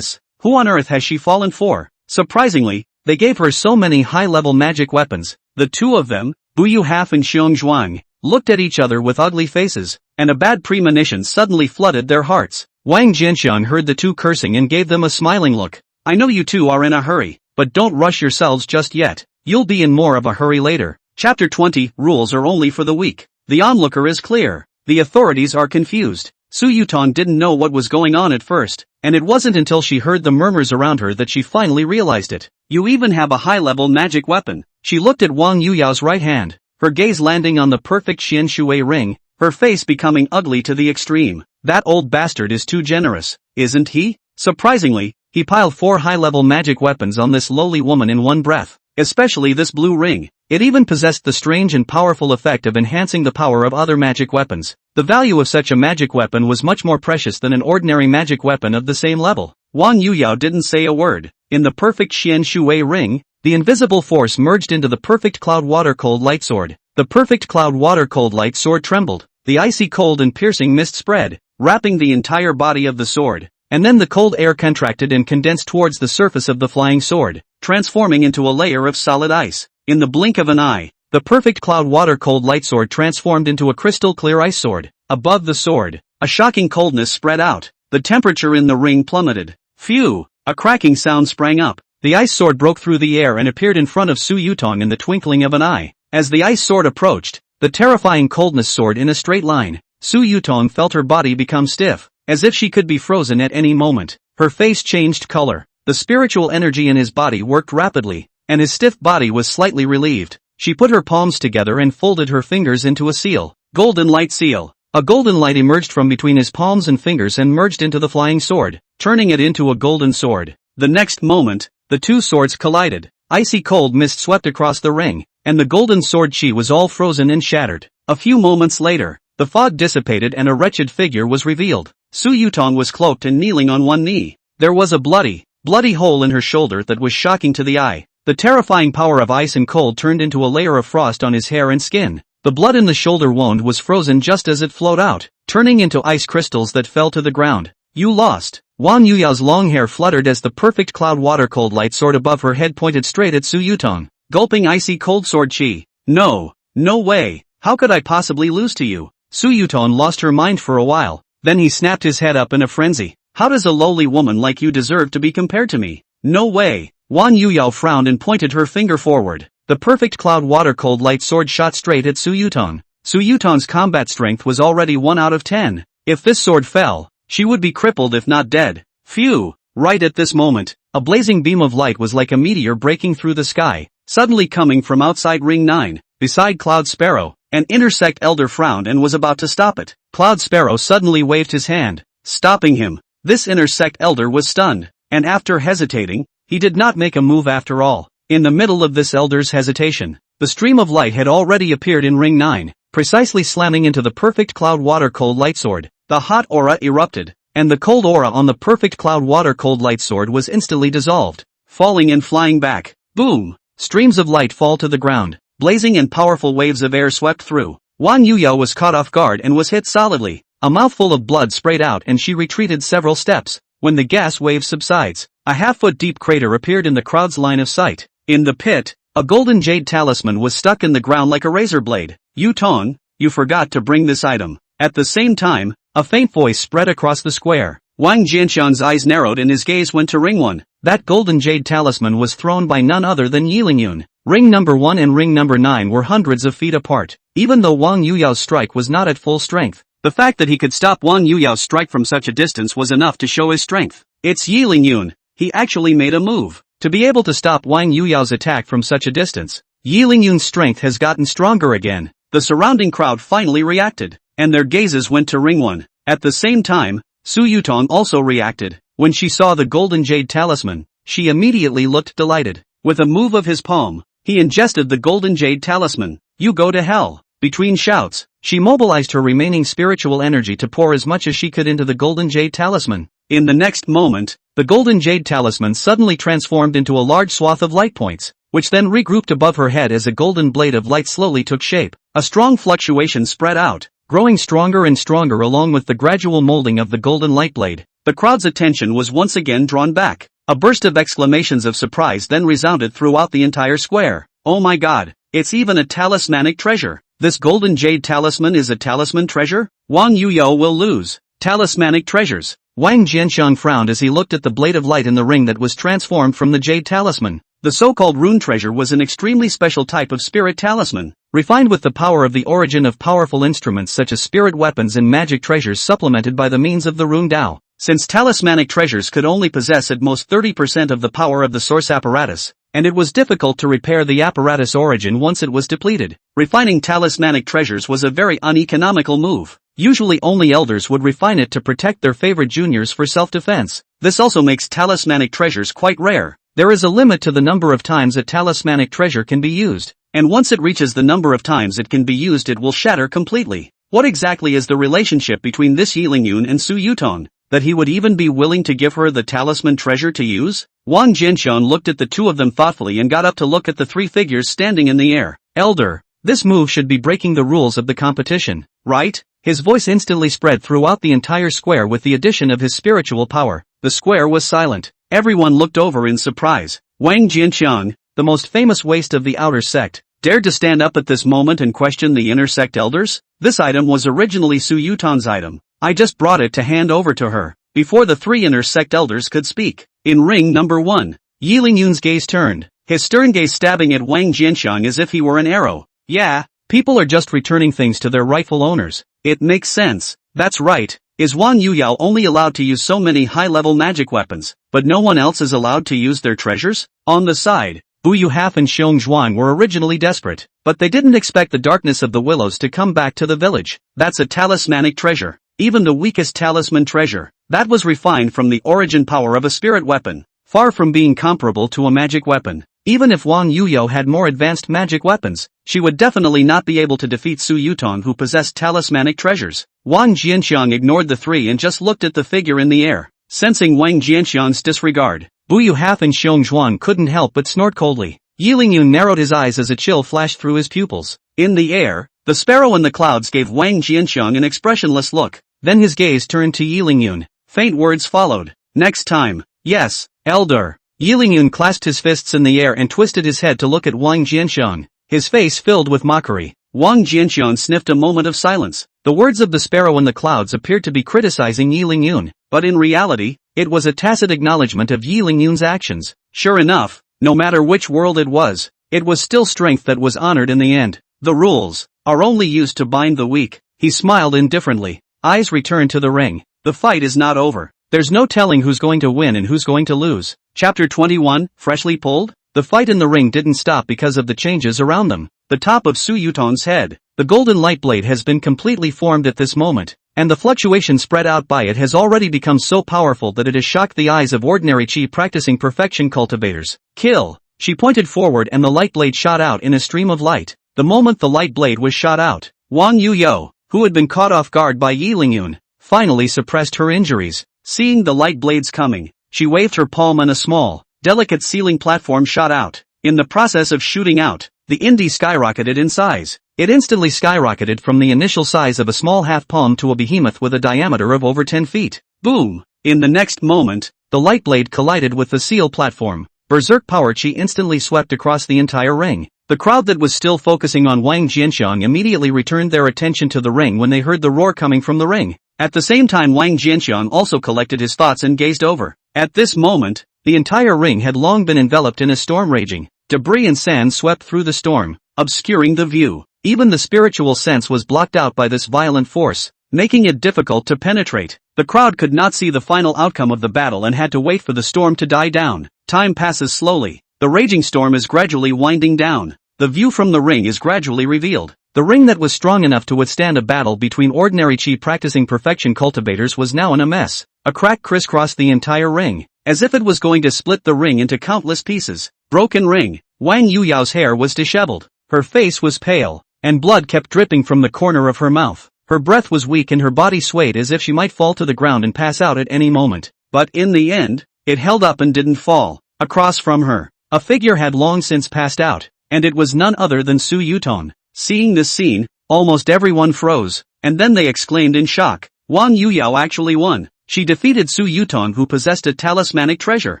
Speaker 1: Who on earth has she fallen for? Surprisingly, they gave her so many high-level magic weapons. The two of them, Bu Yuhaf and Xiong Zhuang, looked at each other with ugly faces, and a bad premonition suddenly flooded their hearts. Wang Jianxiang heard the two cursing and gave them a smiling look. I know you two are in a hurry, but don't rush yourselves just yet. You'll be in more of a hurry later. Chapter 20, Rules are only for the weak. The onlooker is clear. The authorities are confused. Su Yutong didn't know what was going on at first, and it wasn't until she heard the murmurs around her that she finally realized it. You even have a high-level magic weapon. She looked at Wang Yuyao's right hand, her gaze landing on the perfect Xian Shui ring, her face becoming ugly to the extreme. That old bastard is too generous, isn't he? Surprisingly, he piled 4 high-level magic weapons on this lowly woman in one breath, especially this blue ring. It even possessed the strange and powerful effect of enhancing the power of other magic weapons. The value of such a magic weapon was much more precious than an ordinary magic weapon of the same level. Wang Yuyao didn't say a word. In the perfect Xian Shui ring, the invisible force merged into the perfect cloud water cold light sword. The perfect cloud water cold light sword trembled. The icy cold and piercing mist spread, wrapping the entire body of the sword. And then the cold air contracted and condensed towards the surface of the flying sword, transforming into a layer of solid ice. In the blink of an eye, the perfect cloud water cold light sword transformed into a crystal clear ice sword. Above the sword, a shocking coldness spread out. The temperature in the ring plummeted. Phew! A cracking sound sprang up. The ice sword broke through the air and appeared in front of Su Yutong in the twinkling of an eye. As the ice sword approached, the terrifying coldness soared in a straight line. Su Yutong felt her body become stiff, as if she could be frozen at any moment. Her face changed color. The spiritual energy in his body worked rapidly, and his stiff body was slightly relieved. She put her palms together and folded her fingers into a seal. Golden light seal. A golden light emerged from between his palms and fingers and merged into the flying sword, turning it into a golden sword. The next moment, the two swords collided. Icy cold mist swept across the ring, and the golden sword chi was all frozen and shattered. A few moments later, the fog dissipated and a wretched figure was revealed. Su Yutong was cloaked and kneeling on one knee. There was a bloody hole in her shoulder that was shocking to the eye. The terrifying power of ice and cold turned into a layer of frost on his hair and skin. The blood in the shoulder wound was frozen just as it flowed out, turning into ice crystals that fell to the ground. You lost. Wang Yuyao's long hair fluttered as the perfect cloud water cold light sword above her head pointed straight at Su Yutong, gulping icy cold sword chi. No way. How could I possibly lose to you? Su Yutong lost her mind for a while. Then he snapped his head up in a frenzy. How does a lowly woman like you deserve to be compared to me? No way. Wang Yuyao frowned and pointed her finger forward. The perfect cloud water cold light sword shot straight at Su Yutong. Su Yutong's combat strength was already 1 out of 10. If this sword fell, she would be crippled if not dead. Phew! Right at this moment, a blazing beam of light was like a meteor breaking through the sky, suddenly coming from outside Ring 9, beside Cloud Sparrow. An inner Sect elder frowned and was about to stop it. Cloud Sparrow suddenly waved his hand, stopping him. This inner Sect elder was stunned, and after hesitating, he did not make a move after all. In the middle of this elder's hesitation, the stream of light had already appeared in Ring 9, precisely slamming into the perfect Cloud Water Cold Light Sword. The hot aura erupted, and the cold aura on the perfect Cloud Water Cold Light Sword was instantly dissolved, falling and flying back. Boom! Streams of light fall to the ground. Blazing and powerful waves of air swept through. Wang Yuya was caught off guard and was hit solidly. A mouthful of blood sprayed out and she retreated several steps. When the gas wave subsides, a half-foot deep crater appeared in the crowd's line of sight. In the pit, a golden jade talisman was stuck in the ground like a razor blade. Yu Tong, you forgot to bring this item. At the same time, a faint voice spread across the square. Wang Jianxiang's eyes narrowed and his gaze went to Ring 1. That golden jade talisman was thrown by none other than Yi Lingyun. Ring number 1 and ring number 9 were hundreds of feet apart. Even though Wang Yuyao's strike was not at full strength, the fact that he could stop Wang Yuyao's strike from such a distance was enough to show his strength. It's Yi Lingyun. He actually made a move. To be able to stop Wang Yuyao's attack from such a distance, Yi Lingyun's strength has gotten stronger again. The surrounding crowd finally reacted, and their gazes went to Ring 1. At the same time, Su Yutong also reacted. When she saw the golden jade talisman, she immediately looked delighted. With a move of his palm, he ingested the golden jade talisman. You go to hell. Between shouts, she mobilized her remaining spiritual energy to pour as much as she could into the golden jade talisman. In the next moment, the golden jade talisman suddenly transformed into a large swath of light points, which then regrouped above her head as a golden blade of light slowly took shape. A strong fluctuation spread out, growing stronger and stronger along with the gradual molding of the golden light blade. The crowd's attention was once again drawn back. A burst of exclamations of surprise then resounded throughout the entire square. Oh my god, it's even a talismanic treasure. This golden jade talisman is a talisman treasure? Wang Yuya will lose. Talismanic treasures. Wang Jianxiang frowned as he looked at the blade of light in the ring that was transformed from the jade talisman. The so-called rune treasure was an extremely special type of spirit talisman, refined with the power of the origin of powerful instruments such as spirit weapons and magic treasures supplemented by the means of the rune Dao. Since talismanic treasures could only possess at most 30% of the power of the source apparatus, and it was difficult to repair the apparatus origin once it was depleted, refining talismanic treasures was a very uneconomical move. Usually only elders would refine it to protect their favorite juniors for self-defense. This also makes talismanic treasures quite rare. There is a limit to the number of times a talismanic treasure can be used, and once it reaches the number of times it can be used it will shatter completely. What exactly is the relationship between this Yi Lingyun and Su Yutong, that he would even be willing to give her the talisman treasure to use? Wang Jianxiang looked at the two of them thoughtfully and got up to look at the three figures standing in the air. Elder, this move should be breaking the rules of the competition, right? His voice instantly spread throughout the entire square with the addition of his spiritual power. The square was silent. Everyone looked over in surprise. Wang Jianxiang, the most famous waste of the outer sect, dared to stand up at this moment and question the inner sect elders? This item was originally Su Yutong's item. I just brought it to hand over to her, before the three inner sect elders could speak. In ring number 1, Yi Lingyun's gaze turned, his stern gaze stabbing at Wang Jianxiang as if he were an arrow. Yeah, people are just returning things to their rightful owners. It makes sense. That's right. Is Wang Yuya only allowed to use so many high-level magic weapons, but no one else is allowed to use their treasures? On the side, Bu Yuhaf and Xiong Zhuan were originally desperate, but they didn't expect the darkness of the willows to come back to the village. That's a talismanic treasure. Even the weakest talisman treasure, that was refined from the origin power of a spirit weapon, far from being comparable to a magic weapon. Even if Wang Yuya had more advanced magic weapons, she would definitely not be able to defeat Su Yutong who possessed talismanic treasures. Wang Jianxiang ignored the three and just looked at the figure in the air. Sensing Wang Jianxiang's disregard, Bu Yuhaf and Xiong Zhuan couldn't help but snort coldly. Yi Lingyun narrowed his eyes as a chill flashed through his pupils. In the air, the sparrow in the clouds gave Wang Jianxiang an expressionless look. Then his gaze turned to Yi Lingyun. Faint words followed. Next time. Yes, elder. Yi Lingyun clasped his fists in the air and twisted his head to look at Wang Jianxiang, his face filled with mockery. Wang Jianxiang sniffed a moment of silence. The words of the sparrow in the clouds appeared to be criticizing Yi Lingyun, but in reality, it was a tacit acknowledgement of Yi Lingyun's actions. Sure enough, no matter which world it was still strength that was honored in the end. The rules are only used to bind the weak. He smiled indifferently. Eyes returned to the ring. The fight is not over. There's no telling who's going to win and who's going to lose. Chapter 21, Freshly Pulled? The fight in the ring didn't stop because of the changes around them. The top of Su Yuton's head, the golden light blade has been completely formed at this moment, and the fluctuation spread out by it has already become so powerful that it has shocked the eyes of ordinary chi practicing perfection cultivators. Kill! She pointed forward and the light blade shot out in a stream of light. The moment the light blade was shot out, Wang Yuyo, who had been caught off guard by Yi Lingyun, finally suppressed her injuries. Seeing the light blades coming, she waved her palm and a small, delicate ceiling platform shot out. In the process of shooting out, the indie skyrocketed in size. It instantly skyrocketed from the initial size of a small half palm to a behemoth with a diameter of over 10 feet. Boom! In the next moment, the light blade collided with the seal platform. Berserk power chi instantly swept across the entire ring. The crowd that was still focusing on Wang Jianxiang immediately returned their attention to the ring when they heard the roar coming from the ring. At the same time, Wang Jianxiang also collected his thoughts and gazed over. At this moment, the entire ring had long been enveloped in a storm raging. Debris and sand swept through the storm, obscuring the view. Even the spiritual sense was blocked out by this violent force, making it difficult to penetrate. The crowd could not see the final outcome of the battle and had to wait for the storm to die down. Time passes slowly. The raging storm is gradually winding down. The view from the ring is gradually revealed. The ring that was strong enough to withstand a battle between ordinary chi practicing perfection cultivators was now in a mess. A crack crisscrossed the entire ring, as if it was going to split the ring into countless pieces. Broken ring. Wang Yuyao's hair was disheveled. Her face was pale, and blood kept dripping from the corner of her mouth. Her breath was weak and her body swayed as if she might fall to the ground and pass out at any moment. But in the end, it held up and didn't fall. Across from her, a figure had long since passed out, and it was none other than Su Yuton. Seeing this scene, almost everyone froze, and then they exclaimed in shock. Wang Yuyao actually won. She defeated Su Yuton, who possessed a talismanic treasure.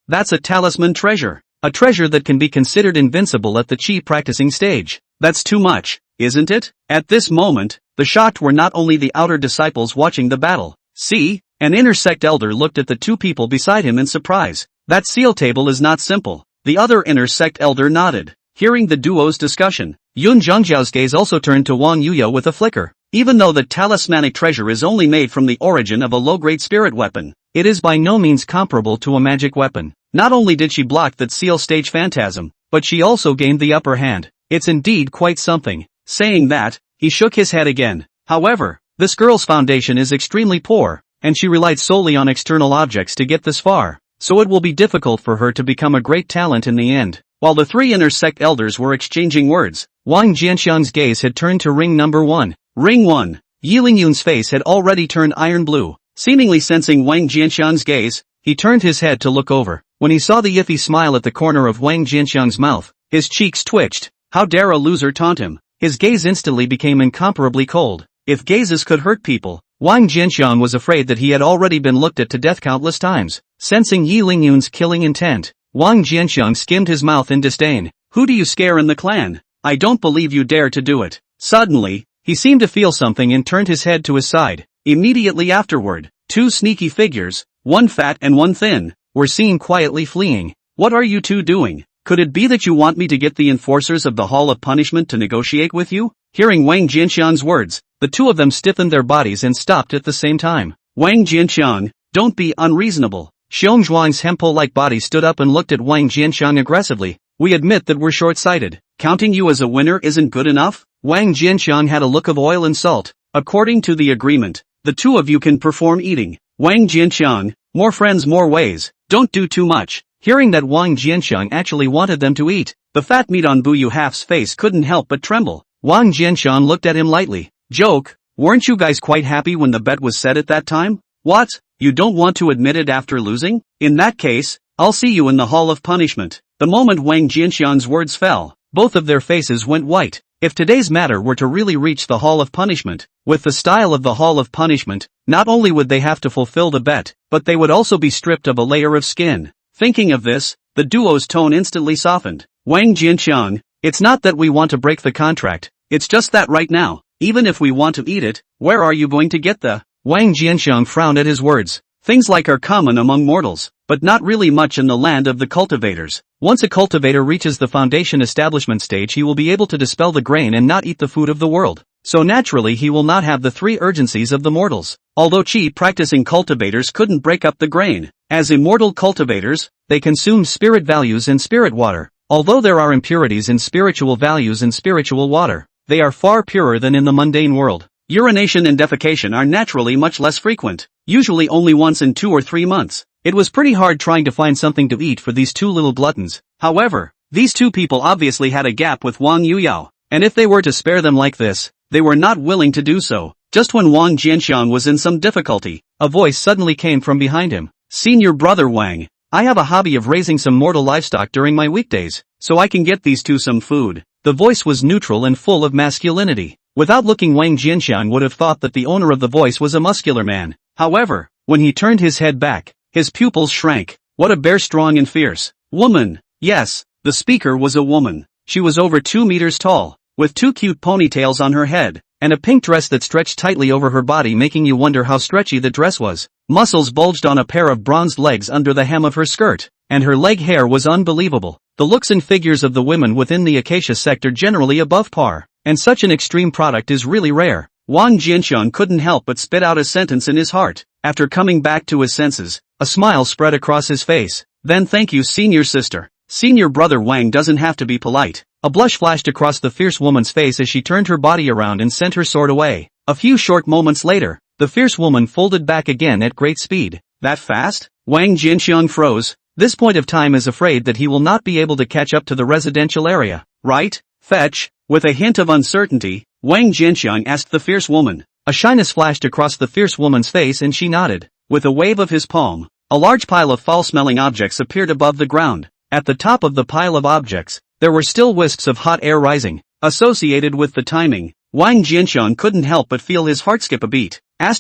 Speaker 1: That's a talisman treasure. A treasure that can be considered invincible at the chi practicing stage. That's too much, isn't it? At this moment, the shocked were not only the outer disciples watching the battle. See, an inner sect elder looked at the two people beside him in surprise. That seal table is not simple. The other inner sect elder nodded. Hearing the duo's discussion, Yun Zhangjiao's gaze also turned to Wang Yuyo with a flicker. Even though the talismanic treasure is only made from the origin of a low-grade spirit weapon, it is by no means comparable to a magic weapon. Not only did she block that seal stage phantasm, but she also gained the upper hand. It's indeed quite something. Saying that, he shook his head again. However, this girl's foundation is extremely poor, and she relied solely on external objects to get this far, so it will be difficult for her to become a great talent in the end. While the three inner sect elders were exchanging words, Wang Jianxiang's gaze had turned to ring number 1. Ring 1. Yi Lingyun's face had already turned iron blue. Seemingly sensing Wang Jianxiang's gaze, he turned his head to look over. When he saw the iffy smile at the corner of Wang Jianxiang's mouth, his cheeks twitched. How dare a loser taunt him? His gaze instantly became incomparably cold. If gazes could hurt people, Wang Jianxiang was afraid that he had already been looked at to death countless times. Sensing Yi Lingyun's killing intent, Wang Jianxiang skimmed his mouth in disdain. Who do you scare in the clan? I don't believe you dare to do it. Suddenly, he seemed to feel something and turned his head to his side. Immediately afterward, two sneaky figures, one fat and one thin, were seen quietly fleeing. What are you two doing? Could it be that you want me to get the enforcers of the Hall of Punishment to negotiate with you? Hearing Wang Jianxiang's words, the two of them stiffened their bodies and stopped at the same time. Wang Jianxiang, don't be unreasonable. Xiong Zhuang's hempole-like body stood up and looked at Wang Jianxiang aggressively. We admit that we're short-sighted. Counting you as a winner isn't good enough? Wang Jianxiang had a look of oil and salt. According to the agreement, the two of you can perform eating. Wang Jianxiang, more friends more ways. Don't do too much. Hearing that Wang Jianxiang actually wanted them to eat, the fat meat on Bu Yuhaf's face couldn't help but tremble. Wang Jianxiang looked at him lightly. Joke, weren't you guys quite happy when the bet was set at that time? What? You don't want to admit it after losing? In that case, I'll see you in the Hall of Punishment. The moment Wang Jianxiang's words fell, both of their faces went white. If today's matter were to really reach the Hall of Punishment, with the style of the Hall of Punishment, not only would they have to fulfill the bet, but they would also be stripped of a layer of skin. Thinking of this, the duo's tone instantly softened. Wang Jianxiang, it's not that we want to break the contract, it's just that right now, even if we want to eat it, where are you going to get the? Wang Jianxiang frowned at his words. Things like are common among mortals, but not really much in the land of the cultivators. Once a cultivator reaches the foundation establishment stage, he will be able to dispel the grain and not eat the food of the world. so naturally he will not have the 3 urgencies of the mortals. Although chi practicing cultivators couldn't break up the grain, as immortal cultivators, they consumed spirit values in spirit water. Although there are impurities in spiritual values in spiritual water, they are far purer than in the mundane world. Urination and defecation are naturally much less frequent, usually only once in 2 or 3 months. It was pretty hard trying to find something to eat for these 2 little gluttons. However, these 2 people obviously had a gap with Wang Yuyao, and if they were to spare them like this, they were not willing to do so. Just when Wang Jianxiang was in some difficulty, a voice suddenly came from behind him. Senior brother Wang, I have a hobby of raising some mortal livestock during my weekdays, so I can get these 2 some food. The voice was neutral and full of masculinity. Without looking, Wang Jianxiang would have thought that the owner of the voice was a muscular man. However, when he turned his head back, his pupils shrank. What a bear, strong and fierce. Woman. Yes, the speaker was a woman. She was over 2 meters tall, with 2 cute ponytails on her head, and a pink dress that stretched tightly over her body, making you wonder how stretchy the dress was. Muscles bulged on a pair of bronzed legs under the hem of her skirt, and her leg hair was unbelievable. The looks and figures of the women within the Acacia sect are generally above par, and such an extreme product is really rare. Wang Jianxiang couldn't help but spit out a sentence in his heart. After coming back to his senses, a smile spread across his face. Then thank you, senior sister. Senior brother Wang doesn't have to be polite. A blush flashed across the fierce woman's face as she turned her body around and sent her sword away. A few short moments later, the fierce woman folded back again at great speed. That fast? Wang Jianxiang froze. This point of time is afraid that he will not be able to catch up to the residential area, right? Fetch. With a hint of uncertainty, Wang Jianxiang asked the fierce woman. A shyness flashed across the fierce woman's face and she nodded. With a wave of his palm, a large pile of foul-smelling objects appeared above the ground. At the top of the pile of objects, there were still wisps of hot air rising. Associated with the timing, Wang Jianxiang couldn't help but feel his heart skip a beat. This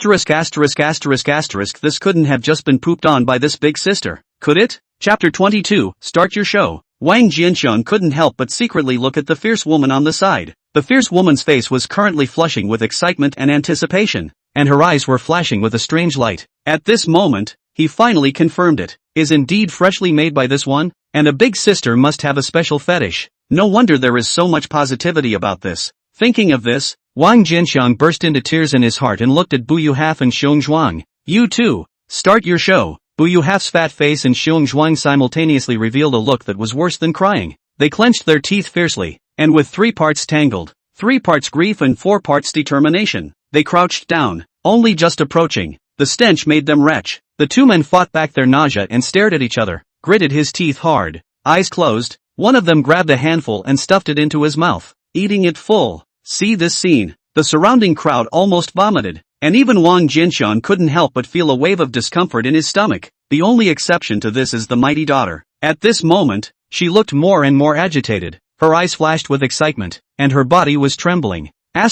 Speaker 1: couldn't have just been pooped on by this big sister, could it? Chapter 22, Start Your Show. Wang Jianxiang couldn't help but secretly look at the fierce woman on the side. The fierce woman's face was currently flushing with excitement and anticipation, and her eyes were flashing with a strange light. At this moment, he finally confirmed it. Is indeed freshly made by this one? And a big sister must have a special fetish. No wonder there is so much positivity about this. Thinking of this, Wang Jianxiang burst into tears in his heart and looked at Bu Yuhaf and Xiong Zhuang. You too. Start your show. Bu Yuhaf's fat face and Xiong Zhuang simultaneously revealed a look that was worse than crying. They clenched their teeth fiercely, and with 3 parts tangled, 3 parts grief and 4 parts determination, they crouched down, only just approaching. The stench made them retch. The 2 men fought back their nausea and stared at each other, gritted his teeth hard. Eyes closed, one of them grabbed a handful and stuffed it into his mouth, eating it full. See this scene. The surrounding crowd almost vomited, and even Wang Jianxiang couldn't help but feel a wave of discomfort in his stomach. The only exception to this is the mighty daughter. At this moment, she looked more and more agitated. Her eyes flashed with excitement, and her body was trembling. Why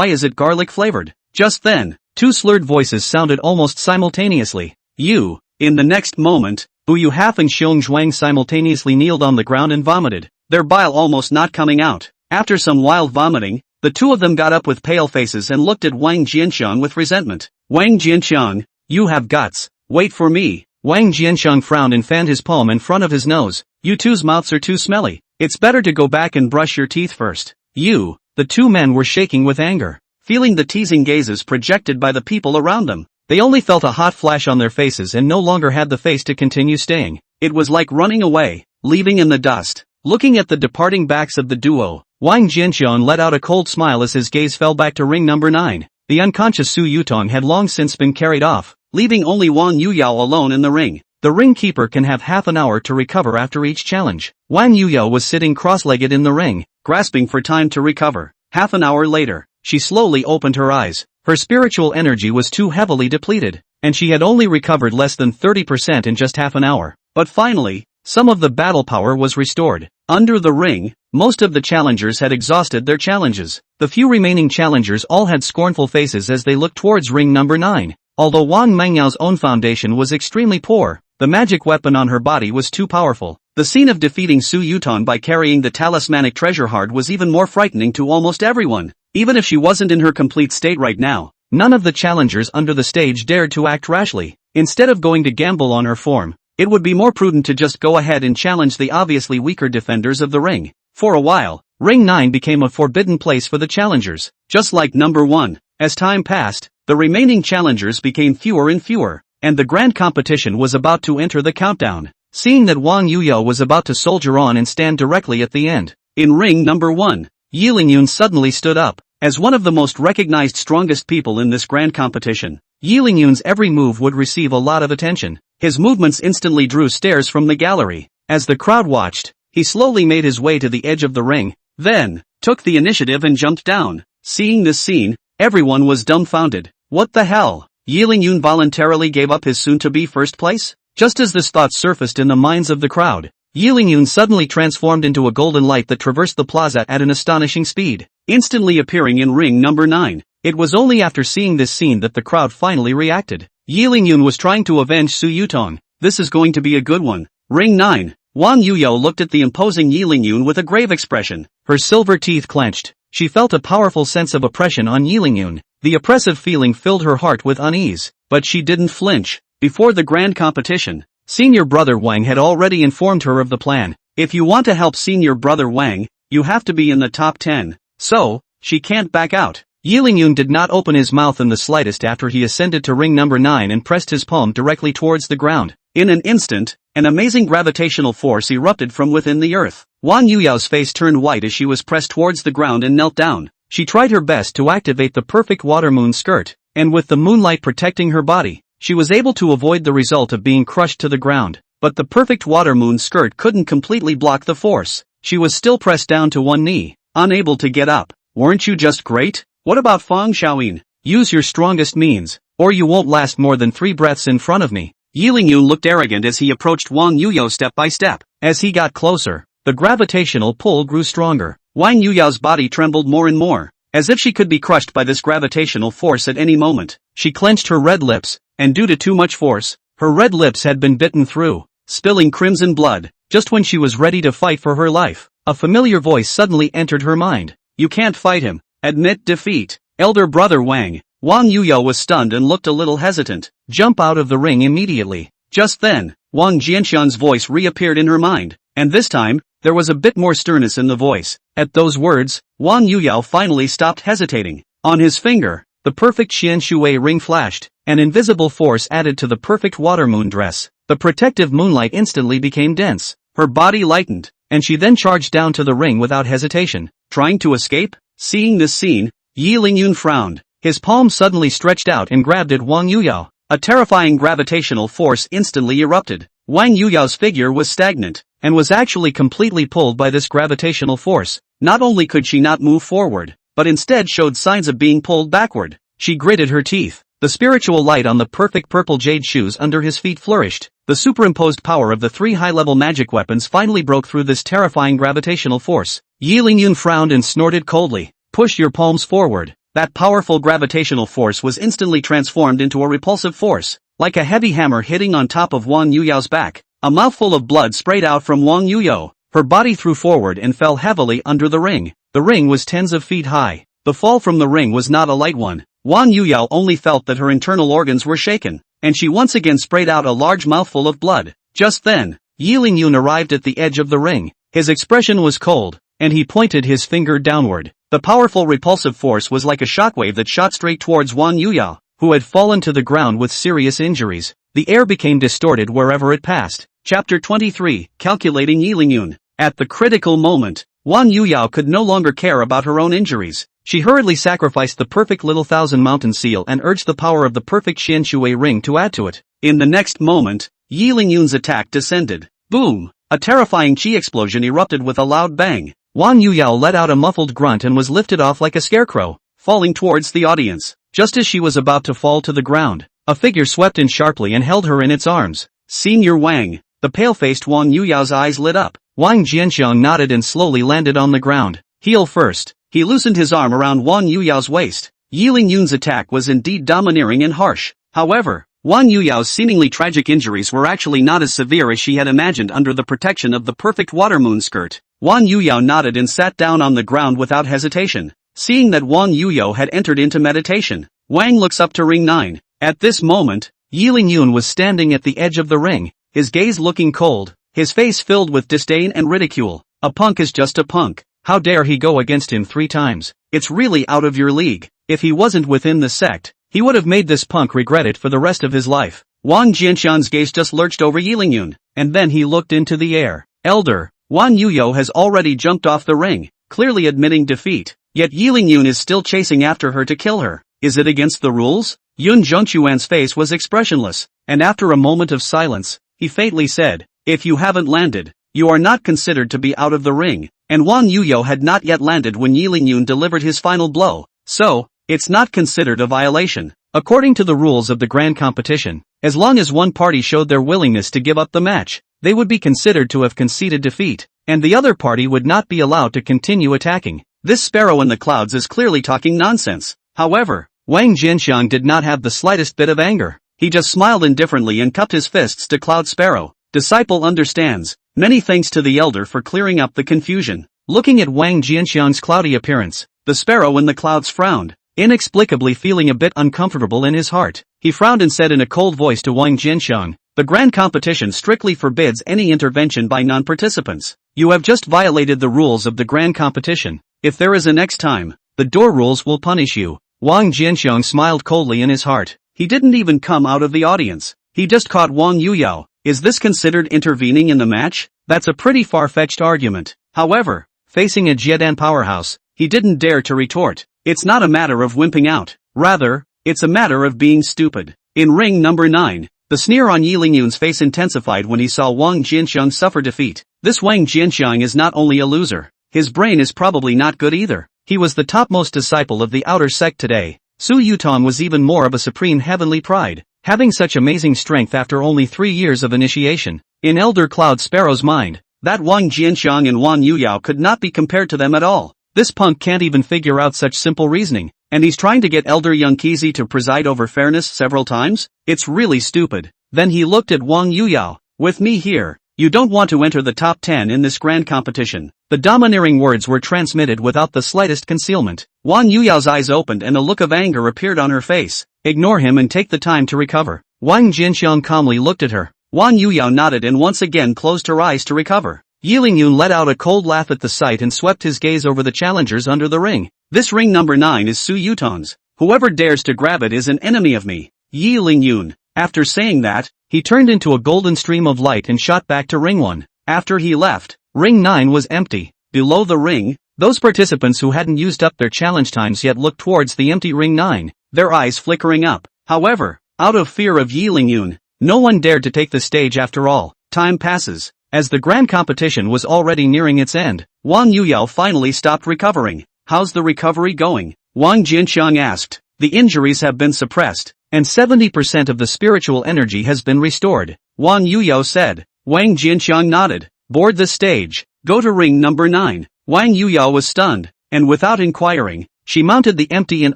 Speaker 1: is it garlic flavored? Just then, 2 slurred voices sounded almost simultaneously. You. In the next moment, Bu Yuhaf and Xiong Zhuang simultaneously kneeled on the ground and vomited, their bile almost not coming out. After some wild vomiting, the 2 of them got up with pale faces and looked at Wang Jianxiang with resentment. Wang Jianxiang, you have guts. Wait for me. Wang Jianxiang frowned and fanned his palm in front of his nose. You two's mouths are too smelly. It's better to go back and brush your teeth first. You. The 2 men were shaking with anger, feeling the teasing gazes projected by the people around them. They only felt a hot flash on their faces and no longer had the face to continue staying. It was like running away, leaving in the dust. Looking at the departing backs of the duo, Wang Jianxiang let out a cold smile as his gaze fell back to ring number 9. The unconscious Su Yutong had long since been carried off, leaving only Wang Yuyao alone in the ring. The ring keeper can have half an hour to recover after each challenge. Wang Yuyao was sitting cross-legged in the ring, grasping for time to recover. Half an hour later, she slowly opened her eyes. Her spiritual energy was too heavily depleted, and she had only recovered less than 30% in just half an hour. But finally, some of the battle power was restored. Under the ring, most of the challengers had exhausted their challenges. The few remaining challengers all had scornful faces as they looked towards ring number 9. Although Wang Mengyao's own foundation was extremely poor, the magic weapon on her body was too powerful. The scene of defeating Su Yutong by carrying the talismanic treasure heart was even more frightening to almost everyone. Even if she wasn't in her complete state right now, none of the challengers under the stage dared to act rashly. Instead of going to gamble on her form, it would be more prudent to just go ahead and challenge the obviously weaker defenders of the ring. For a while, Ring 9 became a forbidden place for the challengers, just like number 1. As time passed, the remaining challengers became fewer and fewer, and the grand competition was about to enter the countdown. Seeing that Wang Yuyo was about to soldier on and stand directly at the end, in ring number 1, Yi Lingyun suddenly stood up. As one of the most recognized strongest people in this grand competition, Yi Lingyun's every move would receive a lot of attention. His movements instantly drew stares from the gallery. As the crowd watched, he slowly made his way to the edge of the ring, then took the initiative and jumped down. Seeing this scene, everyone was dumbfounded. What the hell? Yi Lingyun voluntarily gave up his soon-to-be first place? Just as this thought surfaced in the minds of the crowd, Yi Lingyun suddenly transformed into a golden light that traversed the plaza at an astonishing speed, instantly appearing in ring number 9. It was only after seeing this scene that the crowd finally reacted. Yi Lingyun was trying to avenge Su Yutong. This is going to be a good one. Ring 9. Wang Yuyo looked at the imposing Yi Lingyun with a grave expression. Her silver teeth clenched. She felt a powerful sense of oppression on Yi Lingyun. The oppressive feeling filled her heart with unease, but she didn't flinch. Before the grand competition, senior brother Wang had already informed her of the plan. If you want to help senior brother Wang, you have to be in the top 10. So, she can't back out. Yi Lingyun did not open his mouth in the slightest after he ascended to ring number 9 and pressed his palm directly towards the ground. In an instant, an amazing gravitational force erupted from within the earth. Wang Yuyao's face turned white as she was pressed towards the ground and knelt down. She tried her best to activate the perfect water moon skirt, and with the moonlight protecting her body, she was able to avoid the result of being crushed to the ground. But the perfect water moon skirt couldn't completely block the force. She was still pressed down to one knee, unable to get up. Weren't you just great? What about Fang Xiaoyin? Use your strongest means, or you won't last more than 3 breaths in front of me. Yi Lingyun looked arrogant as he approached Wang Yuyo step by step. As he got closer, the gravitational pull grew stronger. Wang Yuyao's body trembled more and more, as if she could be crushed by this gravitational force at any moment. She clenched her red lips, and due to too much force, her red lips had been bitten through, spilling crimson blood. Just when she was ready to fight for her life, a familiar voice suddenly entered her mind. You can't fight him. Admit defeat. Elder brother Wang. Wang Yuyo was stunned and looked a little hesitant. Jump out of the ring immediately. Just then, Wang Jianxian's voice reappeared in her mind, and this time, there was a bit more sternness in the voice. At those words, Wang Yuyo finally stopped hesitating. On his finger, the perfect Xian Shui ring flashed, an invisible force added to the perfect water moon dress. The protective moonlight instantly became dense. Her body lightened, and she then charged down to the ring without hesitation. Trying to escape? Seeing this scene, Yi Lingyun frowned. His palm suddenly stretched out and grabbed at Wang Yuyo. A terrifying gravitational force instantly erupted. Wang Yuyao's figure was stagnant, and was actually completely pulled by this gravitational force. Not only could she not move forward, but instead showed signs of being pulled backward. She gritted her teeth. The spiritual light on the perfect purple jade shoes under his feet flourished. The superimposed power of the 3 high-level magic weapons finally broke through this terrifying gravitational force. Yi Lingyun frowned and snorted coldly. Push your palms forward. That powerful gravitational force was instantly transformed into a repulsive force, like a heavy hammer hitting on top of Wang Yuyao's back. A mouthful of blood sprayed out from Wang Yuyo. Her body threw forward and fell heavily under the ring. The ring was tens of feet high. The fall from the ring was not a light one. Wang Yuyo only felt that her internal organs were shaken, and she once again sprayed out a large mouthful of blood. Just then, Yi Lingyun arrived at the edge of the ring. His expression was cold, and he pointed his finger downward. The powerful repulsive force was like a shockwave that shot straight towards Wang Yuyo, who had fallen to the ground with serious injuries. The air became distorted wherever it passed. Chapter 23, Calculating Yi Lingyun. At the critical moment, Wang Yuyo could no longer care about her own injuries. She hurriedly sacrificed the perfect little Thousand Mountain Seal and urged the power of the perfect Xian Shui ring to add to it. In the next moment, Yi Lingyun's attack descended. Boom! A terrifying chi explosion erupted with a loud bang. Wang Yuyo let out a muffled grunt and was lifted off like a scarecrow, falling towards the audience. Just as she was about to fall to the ground, a figure swept in sharply and held her in its arms. Senior Wang. The pale-faced Wang Yuyao's eyes lit up. Wang Jianxiang nodded and slowly landed on the ground. Heel first, he loosened his arm around Wang Yuyao's waist. Yi Lingyun's attack was indeed domineering and harsh. However, Wang Yuyao's seemingly tragic injuries were actually not as severe as she had imagined under the protection of the perfect water moon skirt. Wang Yuyo nodded and sat down on the ground without hesitation. Seeing that Wang Yuyo had entered into meditation, Wang looks up to ring 9. At this moment, Yi Lingyun was standing at the edge of the ring, his gaze looking cold, his face filled with disdain and ridicule. A punk is just a punk. How dare he go against him 3 times? It's really out of your league. If he wasn't within the sect, he would have made this punk regret it for the rest of his life. Wang Jianxiang's gaze just lurched over Yilingyun, and then he looked into the air. Elder, Wan Yuyo has already jumped off the ring, clearly admitting defeat. Yet Yilingyun is still chasing after her to kill her. Is it against the rules? Yun Zhengquan's face was expressionless, and after a moment of silence, he faintly said, if you haven't landed, you are not considered to be out of the ring, and Wang Yuyo had not yet landed when Yilingyun delivered his final blow, so, it's not considered a violation. According to the rules of the grand competition, as long as one party showed their willingness to give up the match, they would be considered to have conceded defeat, and the other party would not be allowed to continue attacking. This sparrow in the clouds is clearly talking nonsense. However, Wang Jianxiang did not have the slightest bit of anger. He just smiled indifferently and cupped his fists to Cloud Sparrow. Disciple understands. Many thanks to the elder for clearing up the confusion. Looking at Wang Jianxiang's cloudy appearance, the sparrow in the clouds frowned, inexplicably feeling a bit uncomfortable in his heart. He frowned and said in a cold voice to Wang Jianxiang, the grand competition strictly forbids any intervention by non-participants. You have just violated the rules of the grand competition. If there is a next time, the door rules will punish you. Wang Jianxiang smiled coldly in his heart. He didn't even come out of the audience. He just caught Wang Yuyao. Is this considered intervening in the match? That's a pretty far-fetched argument. However, facing a Jiedan powerhouse, he didn't dare to retort. It's not a matter of wimping out. Rather, it's a matter of being stupid. In ring number 9, the sneer on Yilingyun's face intensified when he saw Wang Jianxiang suffer defeat. This Wang Jianxiang is not only a loser, his brain is probably not good either. He was the topmost disciple of the outer sect today. Su Yutong was even more of a supreme heavenly pride, having such amazing strength after only 3 years of initiation. In Elder Cloud Sparrow's mind, that Wang Jianxiang and Wan Yuyao could not be compared to them at all. This punk can't even figure out such simple reasoning, and he's trying to get Elder Young Kizi to preside over fairness several times? It's really stupid. Then he looked at Wang Yuyao. With me here, you don't want to enter the top 10 in this grand competition. The domineering words were transmitted without the slightest concealment. Wang Yuyao's eyes opened and a look of anger appeared on her face. Ignore him and take the time to recover. Wang Jianxiang calmly looked at her. Wang Yuyao nodded and once again closed her eyes to recover. Yilingyun let out a cold laugh at the sight and swept his gaze over the challengers under the ring. This ring number 9 is Su Yutong's. Whoever dares to grab it is an enemy of me. Yilingyun. After saying that, he turned into a golden stream of light and shot back to ring 1. After he left, ring 9 was empty. Below the ring, those participants who hadn't used up their challenge times yet looked towards the empty ring 9, their eyes flickering up. However, out of fear of Yilingyun, no one dared to take the stage after all. Time passes. As the grand competition was already nearing its end, Wang Yuyao finally stopped recovering. How's the recovery going? Wang Jianxiang asked. The injuries have been suppressed, and 70% of the spiritual energy has been restored, Wang Yuyao said. Wang Jianxiang nodded. Board the stage. Go to ring number 9. Wang Yuyao was stunned, and without inquiring, she mounted the empty and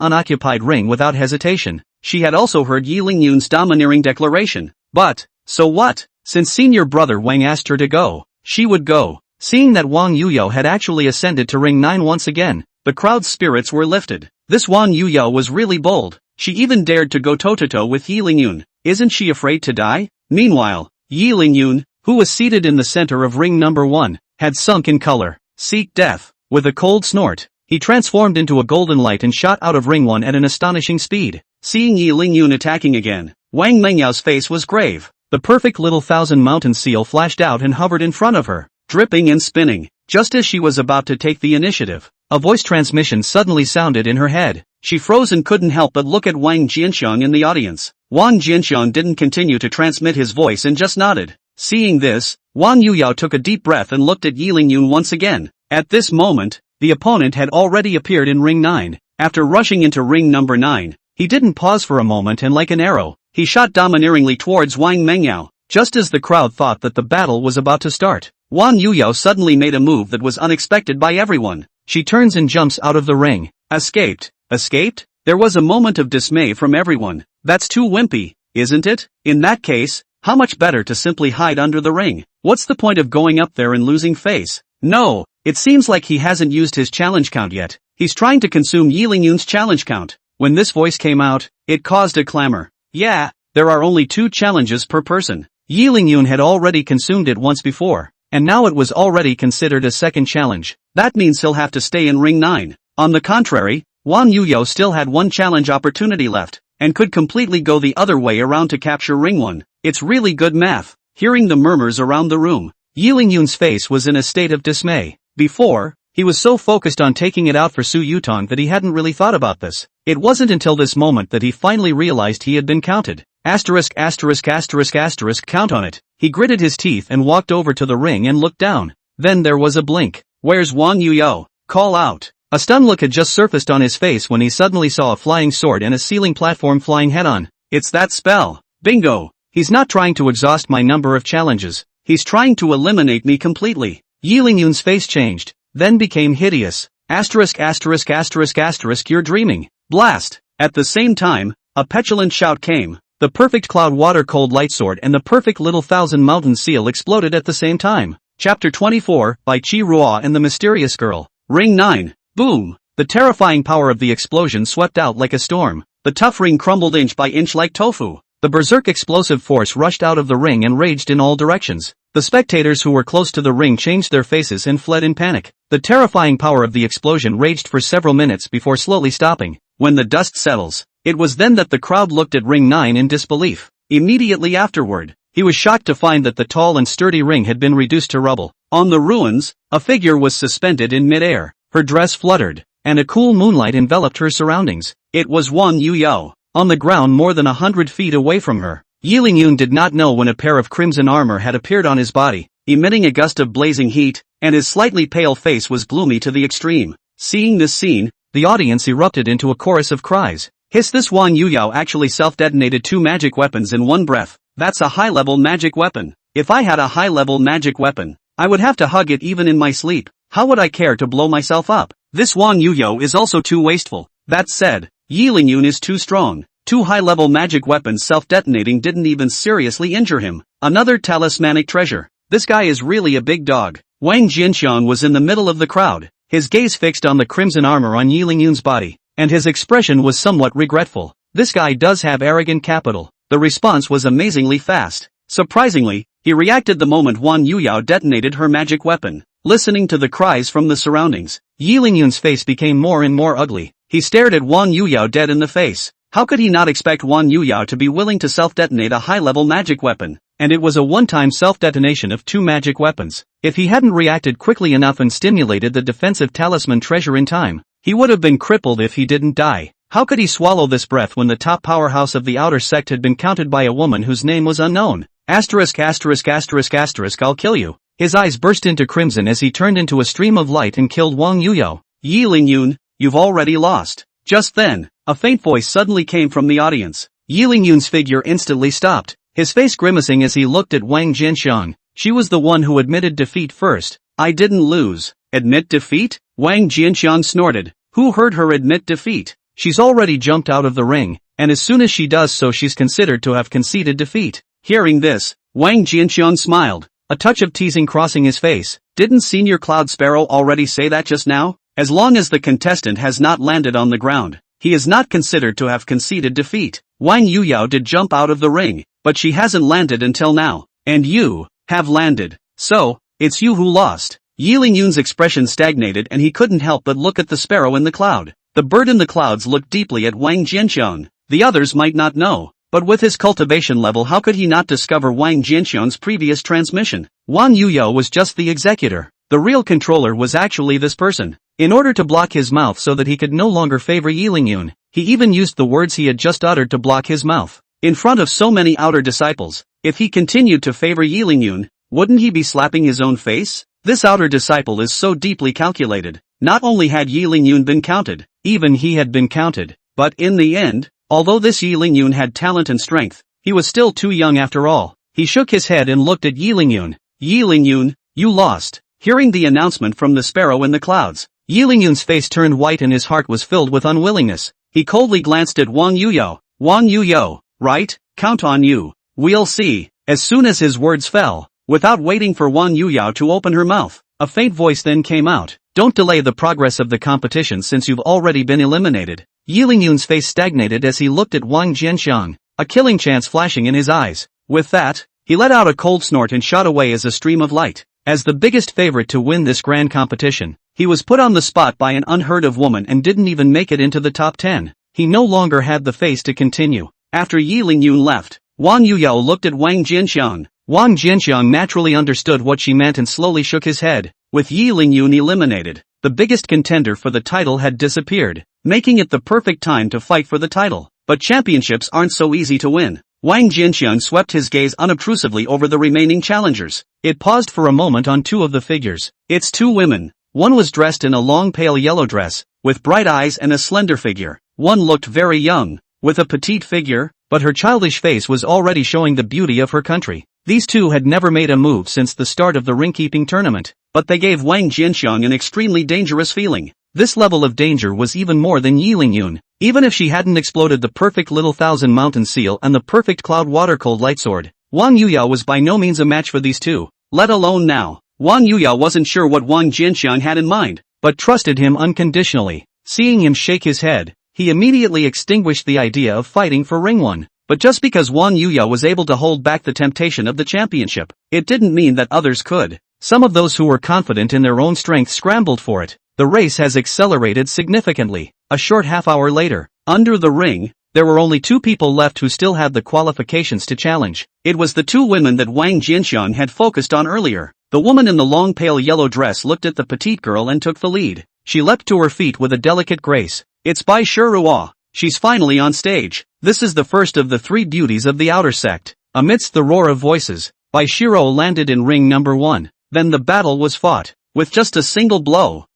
Speaker 1: unoccupied ring without hesitation. She had also heard Yilingyun's domineering declaration. But, so what? Since senior brother Wang asked her to go, she would go. Seeing that Wang Yuyao had actually ascended to ring 9 once again, the crowd's spirits were lifted. This Wang Yuyao was really bold. She even dared to go toe-to-toe with Yilingyun. Isn't she afraid to die? Meanwhile, Yilingyun, who was seated in the center of ring number 1, had sunk in color. Seek death. With a cold snort, he transformed into a golden light and shot out of ring 1 at an astonishing speed. Seeing Yilingyun attacking again, Wang Mengyao's face was grave. The perfect little thousand mountain seal flashed out and hovered in front of her, dripping and spinning. Just as she was about to take the initiative, a voice transmission suddenly sounded in her head. She froze and couldn't help but look at Wang Jianxiang in the audience. Wang Jianxiang didn't continue to transmit his voice and just nodded. Seeing this, Wang Yuyao took a deep breath and looked at Yilingyun once again. At this moment, the opponent had already appeared in ring 9. After rushing into ring number 9, he didn't pause for a moment and like an arrow, he shot domineeringly towards Wang Mengyao. Just as the crowd thought that the battle was about to start, Wang Yuyao suddenly made a move that was unexpected by everyone. She turns and jumps out of the ring. Escaped. Escaped? There was a moment of dismay from everyone. That's too wimpy, isn't it? In that case, how much better to simply hide under the ring? What's the point of going up there and losing face? No, it seems like he hasn't used his challenge count yet. He's trying to consume Yilingyun's challenge count. When this voice came out, it caused a clamor. Yeah, there are only 2 challenges per person. Yilingyun had already consumed it once before. and now it was already considered a second challenge. That means he'll have to stay in Ring 9. On the contrary, Wang Yuyo still had one challenge opportunity left, and could completely go the other way around to capture Ring 1. It's really good math. Hearing the murmurs around the room, Yi Lingyun's face was in a state of dismay. Before, he was so focused on taking it out for Su Yutong that he hadn't really thought about this. It wasn't until this moment that he finally realized he had been counted. Asterisk asterisk asterisk asterisk count on it. He gritted his teeth and walked over to the ring and looked down. Then there was a blink. Where's Wang Yuyo? Call out. A stunned look had just surfaced on his face when he suddenly saw a flying sword and a ceiling platform flying head-on. It's that spell. Bingo! He's not trying to exhaust my number of challenges. He's trying to eliminate me completely. Yi Lingyun's face changed, then became hideous. Asterisk asterisk asterisk asterisk you're dreaming. Blast! At the same time, a petulant shout came. The perfect cloud water cold light sword and the perfect little thousand mountain seal exploded at the same time. Chapter 24, by Chi Ruo and the Mysterious Girl. Ring 9. Boom! The terrifying power of the explosion swept out like a storm. The tough ring crumbled inch by inch like tofu. The berserk explosive force rushed out of the ring and raged in all directions. The spectators who were close to the ring changed their faces and fled in panic. The terrifying power of the explosion raged for several minutes before slowly stopping. When the dust settles, it was then that the crowd looked at Ring 9 in disbelief. Immediately afterward, he was shocked to find that the tall and sturdy ring had been reduced to rubble. On the ruins, a figure was suspended in mid-air. Her dress fluttered, and a cool moonlight enveloped her surroundings. It was Wang Yuyo, on the ground more than 100 feet away from her. Yi Lingyun did not know when a pair of crimson armor had appeared on his body, emitting a gust of blazing heat, and his slightly pale face was gloomy to the extreme. Seeing this scene, the audience erupted into a chorus of cries. Hiss! This Wang Yuyo actually self-detonated 2 magic weapons in one breath. That's a high-level magic weapon. If I had a high-level magic weapon, I would have to hug it even in my sleep. How would I care to blow myself up? This Wang Yuyo is also too wasteful. That said, Yi Lingyun is too strong. 2 high-level magic weapons self-detonating didn't even seriously injure him. Another talismanic treasure. This guy is really a big dog. Wang Jianxiang was in the middle of the crowd, his gaze fixed on the crimson armor on Yi Lingyun's body, and his expression was somewhat regretful. This guy does have arrogant capital. The response was amazingly fast. Surprisingly, he reacted the moment Wang Yuyo detonated her magic weapon. Listening to the cries from the surroundings, Yi Lingyun's face became more and more ugly. He stared at Wang Yuyo dead in the face. How could he not expect Wang Yuyo to be willing to self-detonate a high-level magic weapon? And it was a one-time self-detonation of 2 magic weapons. If he hadn't reacted quickly enough and stimulated the defensive talisman treasure in time, he would have been crippled if he didn't die. How could he swallow this breath when the top powerhouse of the outer sect had been counted by a woman whose name was unknown? Asterisk asterisk asterisk asterisk I'll kill you. His eyes burst into crimson as he turned into a stream of light and killed Wang Yuyo. Yi Lingyun, you've already lost. Just then, a faint voice suddenly came from the audience. Yi Lingyun's figure instantly stopped, his face grimacing as he looked at Wang Jianxiang. She was the one who admitted defeat first. I didn't lose. Admit defeat? Wang Jianxiang snorted. Who heard her admit defeat? She's already jumped out of the ring, and as soon as she does so she's considered to have conceded defeat. Hearing this, Wang Jianxiang smiled, a touch of teasing crossing his face. Didn't Senior Cloud Sparrow already say that just now? As long as the contestant has not landed on the ground, he is not considered to have conceded defeat. Wang Yuyo did jump out of the ring, but she hasn't landed until now. And you have landed. So, it's you who lost. Yi Lingyun's expression stagnated and he couldn't help but look at the sparrow in the cloud. The bird in the clouds looked deeply at Wang Jianxiang. The others might not know, but with his cultivation level how could he not discover Wang Jianxiang's previous transmission? Wang Yuyo was just the executor. The real controller was actually this person. In order to block his mouth so that he could no longer favor Yi Lingyun, he even used the words he had just uttered to block his mouth. In front of so many outer disciples, if he continued to favor Yi Lingyun, wouldn't he be slapping his own face? This outer disciple is so deeply calculated. Not only had Yi Lingyun been counted, even he had been counted. But in the end, although this Yi Lingyun had talent and strength, he was still too young after all. He shook his head and looked at Yi Lingyun. Yi Lingyun, you lost. Hearing the announcement from the sparrow in the clouds, Yi Lingyun's face turned white and his heart was filled with unwillingness. He coldly glanced at Wang Yuyo. Wang Yuyo, right? Count on you. We'll see. As soon as his words fell, without waiting for Wang Yuyo to open her mouth, a faint voice then came out. Don't delay the progress of the competition since you've already been eliminated. Yi Lingyun's face stagnated as he looked at Wang Jianxiang, a killing chance flashing in his eyes. With that, he let out a cold snort and shot away as a stream of light. As the biggest favorite to win this grand competition, he was put on the spot by an unheard of woman and didn't even make it into the top 10. He no longer had the face to continue. After Yi Lingyun left, Wang Yuyao looked at Wang Jianxiang. Wang Jianxiang naturally understood what she meant and slowly shook his head. With Yi Lingyun eliminated, the biggest contender for the title had disappeared, making it the perfect time to fight for the title. But championships aren't so easy to win. Wang Jianxiang swept his gaze unobtrusively over the remaining challengers. It paused for a moment on two of the figures. It's two women. One was dressed in a long pale yellow dress, with bright eyes and a slender figure. One looked very young, with a petite figure, but her childish face was already showing the beauty of her country. These two had never made a move since the start of the ring-keeping tournament, but they gave Wang Jianxiang an extremely dangerous feeling. This level of danger was even more than Yi Lingyun. Even if she hadn't exploded the perfect little thousand mountain seal and the perfect cloud water cold light sword, Wang Yuyao was by no means a match for these two, let alone now. Wang Yuyao wasn't sure what Wang Jianxiang had in mind, but trusted him unconditionally. Seeing him shake his head, he immediately extinguished the idea of fighting for Ring 1. But just because Wang Yuyao was able to hold back the temptation of the championship, it didn't mean that others could. Some of those who were confident in their own strength scrambled for it. The race has accelerated significantly. A short half-hour later, under the ring, there were only two people left who still had the qualifications to challenge. It was the two women that Wang Jianxiang had focused on earlier. The woman in the long pale yellow dress looked at the petite girl and took the lead. She leapt to her feet with a delicate grace. It's Bai Shiruo. She's finally on stage. This is the first of the three beauties of the outer sect. Amidst the roar of voices, Bai Shiruo landed in ring number 1. Then the battle was fought. With just a single blow.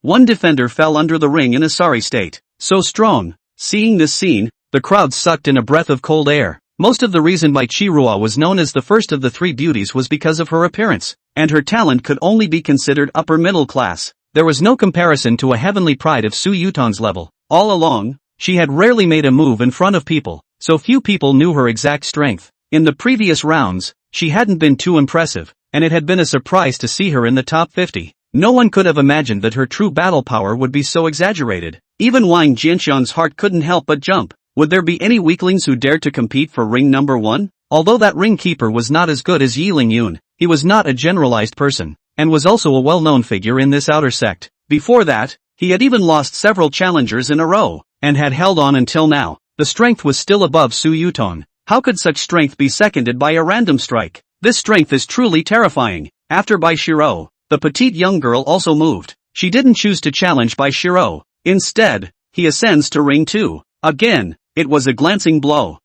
Speaker 1: One defender fell under the ring in a sorry state. So strong. Seeing this scene, the crowd sucked in a breath of cold air. Most of the reason Bai Shiruo was known as the first of the three beauties was because of her appearance, and her talent could only be considered upper middle class. There was no comparison to a heavenly pride of Su Yutong's level. All along, she had rarely made a move in front of people, so few people knew her exact strength. In the previous rounds, she hadn't been too impressive, and it had been a surprise to see her in the top 50. No one could have imagined that her true battle power would be so exaggerated. Even Wang Jianxiang's heart couldn't help but jump. Would there be any weaklings who dared to compete for ring number 1? Although that ring keeper was not as good as Yi Lingyun, he was not a generalized person, and was also a well-known figure in this outer sect. Before that, he had even lost several challengers in a row, and had held on until now. The strength was still above Su Yutong. How could such strength be seconded by a random strike? This strength is truly terrifying. After Bai Shiruo, the petite young girl also moved. She didn't choose to challenge Bai Shiruo. Instead, he ascends to ring 2. Again, it was a glancing blow.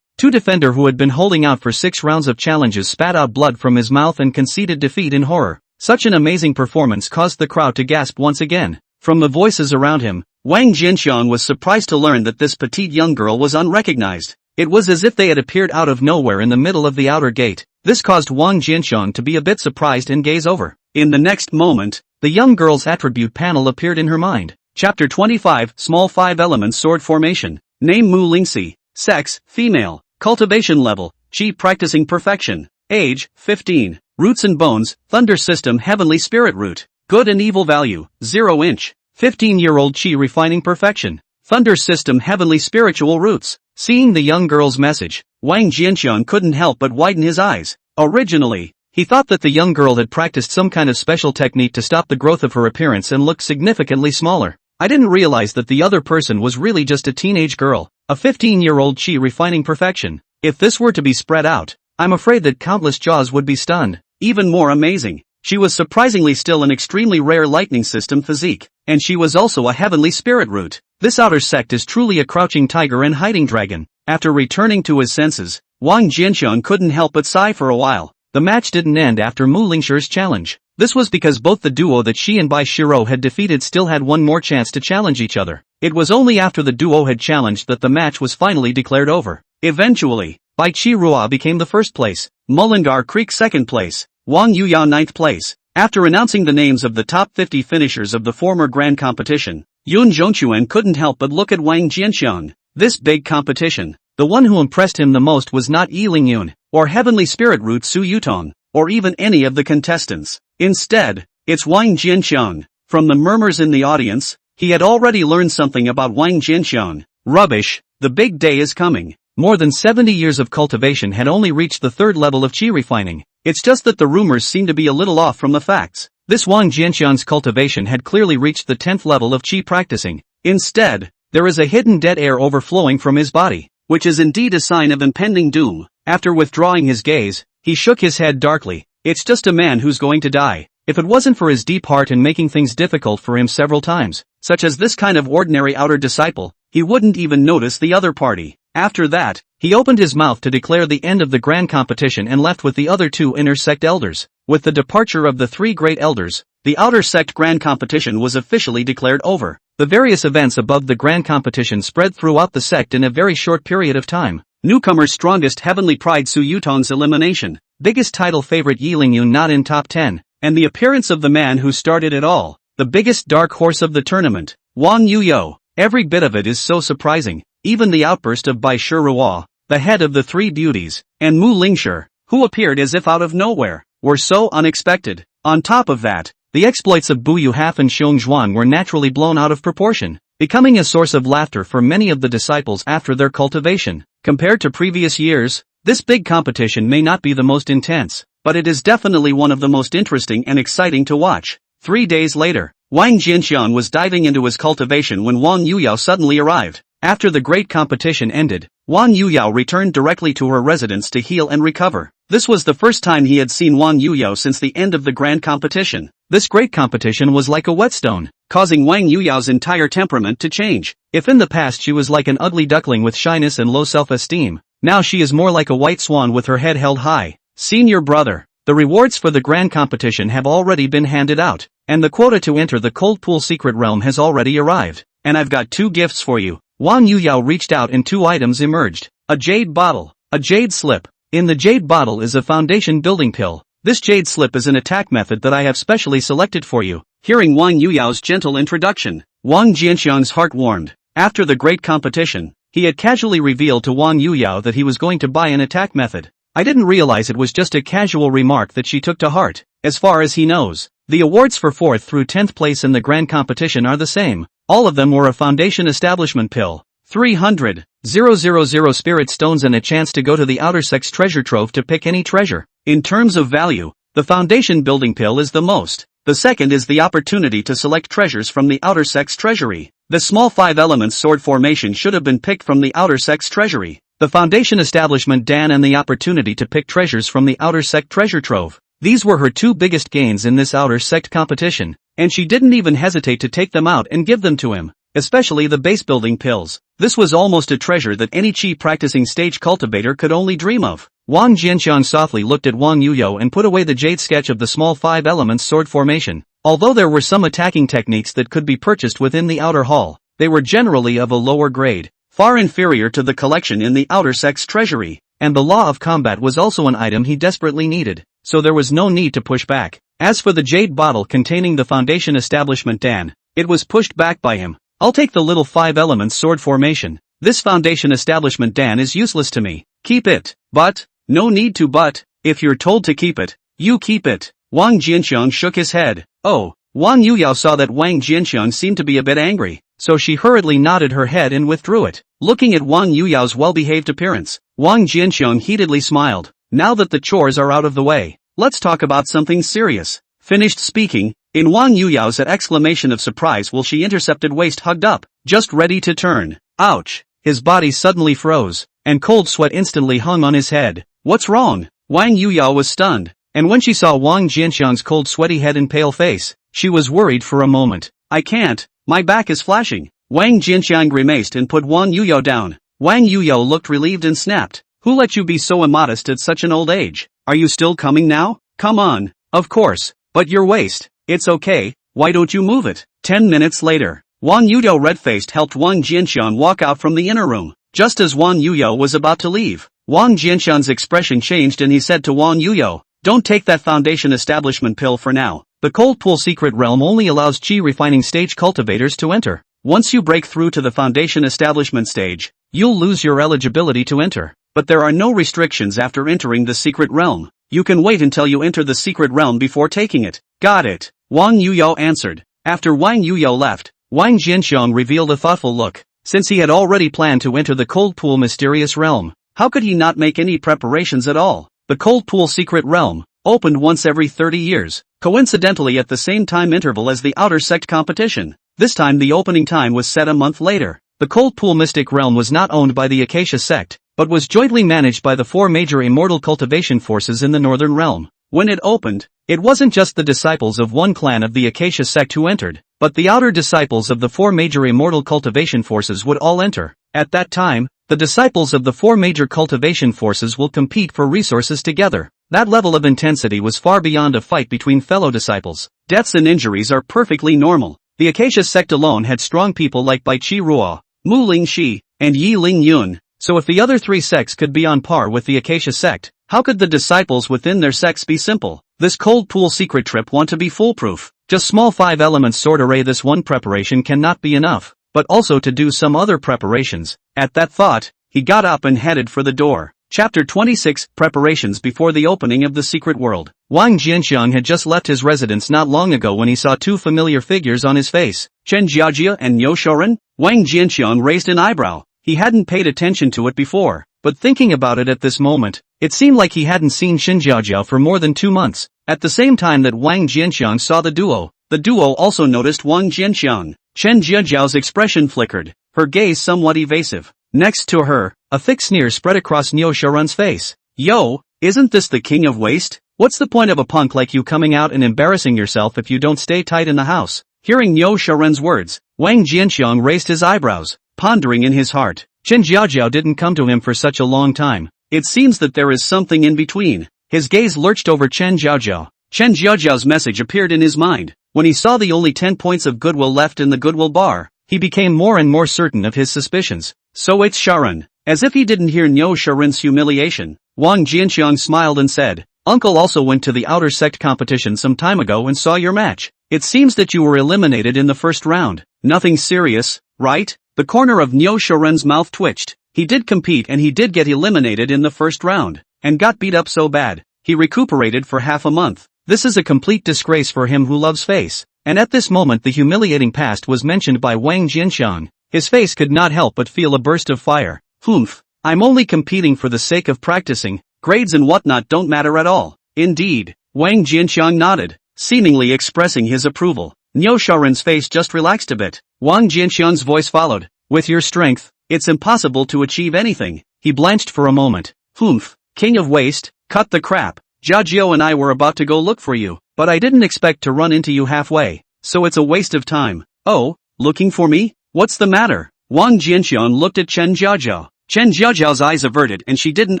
Speaker 1: Two defender who had been holding out for 6 rounds of challenges spat out blood from his mouth and conceded defeat in horror. Such an amazing performance caused the crowd to gasp once again. From the voices around him, Wang Jianxiang was surprised to learn that this petite young girl was unrecognized. It was as if they had appeared out of nowhere in the middle of the outer gate. This caused Wang Jianxiang to be a bit surprised and gaze over. In the next moment, the young girl's attribute panel appeared in her mind. Chapter 25, Small 5 Elements Sword Formation. Name Mu Lingxi. Sex, female. Cultivation level, Qi practicing perfection. Age, 15. Roots and bones, Thunder System Heavenly Spirit Root. Good and evil value, 0 inch. 15-year-old Qi refining perfection. Thunder System Heavenly Spiritual Roots. Seeing the young girl's message, Wang Jianxiang couldn't help but widen his eyes. Originally, he thought that the young girl had practiced some kind of special technique to stop the growth of her appearance and looked significantly smaller. I didn't realize that the other person was really just a teenage girl, a 15-year-old Qi refining perfection. If this were to be spread out, I'm afraid that countless jaws would be stunned. Even more amazing, she was surprisingly still an extremely rare lightning system physique, and she was also a heavenly spirit root. This outer sect is truly a crouching tiger and hiding dragon. After returning to his senses, Wang Jianxiang couldn't help but sigh for a while. The match didn't end after Mu Lingxi's challenge. This was because both the duo that she and Bai Shiruo had defeated still had one more chance to challenge each other. It was only after the duo had challenged that the match was finally declared over. Eventually, Bai Shiruo became the first place, Mullingar Creek second place, Wang Yuyao ninth place. After announcing the names of the top 50 finishers of the former grand competition, Yun Zhongquan couldn't help but look at Wang Jianxiang. This big competition, the one who impressed him the most was not Yi Lingyun, or Heavenly Spirit Root Su Yutong, or even any of the contestants. Instead, it's Wang Jianxiang. From the murmurs in the audience, he had already learned something about Wang Jianxiang. Rubbish, the big day is coming. More than 70 years of cultivation had only reached the third level of qi refining. It's just that the rumors seem to be a little off from the facts. This Wang Jianxiang's cultivation had clearly reached the 10th level of qi practicing. Instead, there is a hidden dead air overflowing from his body, which is indeed a sign of impending doom. After withdrawing his gaze, he shook his head darkly. It's just a man who's going to die. If it wasn't for his deep heart in making things difficult for him several times, such as this kind of ordinary outer disciple, he wouldn't even notice the other party. After that, he opened his mouth to declare the end of the grand competition and left with the other two inner sect elders. With the departure of the three great elders, the outer sect grand competition was officially declared over. The various events above the grand competition spread throughout the sect in a very short period of time. Newcomer's strongest heavenly pride Su Yutong's elimination, biggest title favorite Yi Lingyun not in top 10, and the appearance of the man who started it all, the biggest dark horse of the tournament, Wang Yuyo. Every bit of it is so surprising, even the outburst of Bai Shiruo, the head of the three beauties, and Mu Lingshi, who appeared as if out of nowhere, were so unexpected. On top of that, the exploits of Bu Yuhaf and Xiong Zhuan were naturally blown out of proportion, becoming a source of laughter for many of the disciples after their cultivation. Compared to previous years, this big competition may not be the most intense, but it is definitely one of the most interesting and exciting to watch. 3 days later, Wang Jianxiang was diving into his cultivation when Wang Yuyao suddenly arrived. After the great competition ended, Wang Yuyao returned directly to her residence to heal and recover. This was the first time he had seen Wang Yuyao since the end of the grand competition. This great competition was like a whetstone, causing Wang Yuyao's entire temperament to change. If in the past she was like an ugly duckling with shyness and low self-esteem, now she is more like a white swan with her head held high. Senior brother, the rewards for the grand competition have already been handed out, and the quota to enter the cold pool secret realm has already arrived. And I've got 2 gifts for you. Wang Yuyao reached out and 2 items emerged. A jade bottle, a jade slip. In the jade bottle is a foundation building pill. This jade slip is an attack method that I have specially selected for you. Hearing Wang Yuyao's gentle introduction, Wang Jianxiang's heart warmed. After the great competition, he had casually revealed to Wang Yuyao that he was going to buy an attack method. I didn't realize it was just a casual remark that she took to heart. As far as he knows, the awards for 4th through 10th place in the grand competition are the same. All of them were a foundation establishment pill, 300,000 spirit stones and a chance to go to the outer sect's treasure trove to pick any treasure. In terms of value, the foundation building pill is the most. The second is the opportunity to select treasures from the outer sect's treasury. The small 5 elements sword formation should have been picked from the outer sect's treasury. The foundation establishment Dan and the opportunity to pick treasures from the outer sect treasure trove. These were her 2 biggest gains in this outer sect competition, and she didn't even hesitate to take them out and give them to him. Especially the base building pills. This was almost a treasure that any qi practicing stage cultivator could only dream of. Wang Jianxiang softly looked at Wang Yuyo and put away the jade sketch of the small 5 elements sword formation. Although there were some attacking techniques that could be purchased within the outer hall, they were generally of a lower grade, far inferior to the collection in the outer sect's treasury, and the law of combat was also an item he desperately needed, so there was no need to push back. As for the jade bottle containing the foundation establishment Dan, it was pushed back by him. I'll take the little 5 elements sword formation. This foundation establishment Dan is useless to me. Keep it. But, no need to but, if you're told to keep it, you keep it. Wang Jianxiang shook his head. Oh, Wang Yuyao saw that Wang Jianxiang seemed to be a bit angry, so she hurriedly nodded her head and withdrew it. Looking at Wang Yuyao's well-behaved appearance, Wang Jianxiang heatedly smiled. Now that the chores are out of the way, let's talk about something serious. Finished speaking, in Wang Yuyao's exclamation of surprise while she intercepted waist hugged up, just ready to turn. Ouch! His body suddenly froze, and cold sweat instantly hung on his head. What's wrong? Wang Yuyao was stunned, and when she saw Wang Jianxiang's cold sweaty head and pale face, she was worried for a moment. I can't, my back is flashing. Wang Jianxiang grimaced and put Wang Yuyao down. Wang Yuyao looked relieved and snapped. Who let you be so immodest at such an old age? Are you still coming now? Come on. Of course. But your waist. It's okay, why don't you move it? 10 minutes later, Wang Yuyao red-faced helped Wang Jianxiang walk out from the inner room. Just as Wang Yuyao was about to leave, Wang Jianxiang's expression changed and he said to Wang Yuyao, don't take that foundation establishment pill for now. The cold pool secret realm only allows qi refining stage cultivators to enter. Once you break through to the foundation establishment stage, you'll lose your eligibility to enter. But there are no restrictions after entering the secret realm. You can wait until you enter the secret realm before taking it. Got it, Wang Yuyao answered. After Wang Yuyao left, Wang Jianxiang revealed a thoughtful look. Since he had already planned to enter the cold pool mysterious realm, how could he not make any preparations at all? The cold pool secret realm opened once every 30 years, coincidentally at the same time interval as the outer sect competition. This time the opening time was set a month later. The cold pool mystic realm was not owned by the Acacia sect, but was jointly managed by the 4 major immortal cultivation forces in the northern realm. When it opened, it wasn't just the disciples of one clan of the Acacia sect who entered, but the outer disciples of the 4 major immortal cultivation forces would all enter. At that time, the disciples of the 4 major cultivation forces will compete for resources together. That level of intensity was far beyond a fight between fellow disciples. Deaths and injuries are perfectly normal. The Acacia sect alone had strong people like Bai Chi Ruo, Mu Ling Shi, and Yi Ling Yun, so if the other 3 sects could be on par with the Acacia sect, how could the disciples within their sects be simple? This cold pool secret trip want to be foolproof. Just small 5 elements sword array. This one preparation cannot be enough, but also to do some other preparations. At that thought, he got up and headed for the door. Chapter 26, Preparations before the opening of the secret world. Wang Jianxiang had just left his residence not long ago when he saw 2 familiar figures on his face, Chen Jiajia and Niu Shoren. Wang Jianxiang raised an eyebrow. He hadn't paid attention to it before, but thinking about it at this moment, it seemed like he hadn't seen Chen Jiajia for more than 2 months. At the same time that Wang Jianxiang saw the duo also noticed Wang Jianxiang. Chen Jiajiao's expression flickered, her gaze somewhat evasive. Next to her, a thick sneer spread across Niu Shoren's face. Yo, isn't this the king of waste? What's the point of a punk like you coming out and embarrassing yourself if you don't stay tight in the house? Hearing Niu Shoren's words, Wang Jianxiang raised his eyebrows, pondering in his heart. Chen Jiajiao didn't come to him for such a long time. It seems that there is something in between. His gaze lurched over Chen Jiajiao. Chen Jiajiao's message appeared in his mind. When he saw the only 10 points of goodwill left in the goodwill bar, he became more and more certain of his suspicions. So it's Sharon. As if he didn't hear Niu Shoren's humiliation, Wang Jianxiang smiled and said, Uncle also went to the outer sect competition some time ago and saw your match. It seems that you were eliminated in the first round. Nothing serious, right? The corner of Niu Shoren's mouth twitched. He did compete and he did get eliminated in the first round, and got beat up so bad, he recuperated for half a month. This is a complete disgrace for him who loves face. And at this moment the humiliating past was mentioned by Wang Jianxiang. His face could not help but feel a burst of fire. Humph, I'm only competing for the sake of practicing, grades and whatnot don't matter at all. Indeed, Wang Jianxiang nodded, seemingly expressing his approval. Niu Shoren's face just relaxed a bit. Wang Jianxiang's voice followed, with your strength, it's impossible to achieve anything. He blanched for a moment. Humph, king of waste, cut the crap. Jiajiao and I were about to go look for you, but I didn't expect to run into you halfway, so it's a waste of time. Oh, looking for me? What's the matter? Wang Jianxiang looked at Chen Jiajiao. Chen Jiajiao's eyes averted and she didn't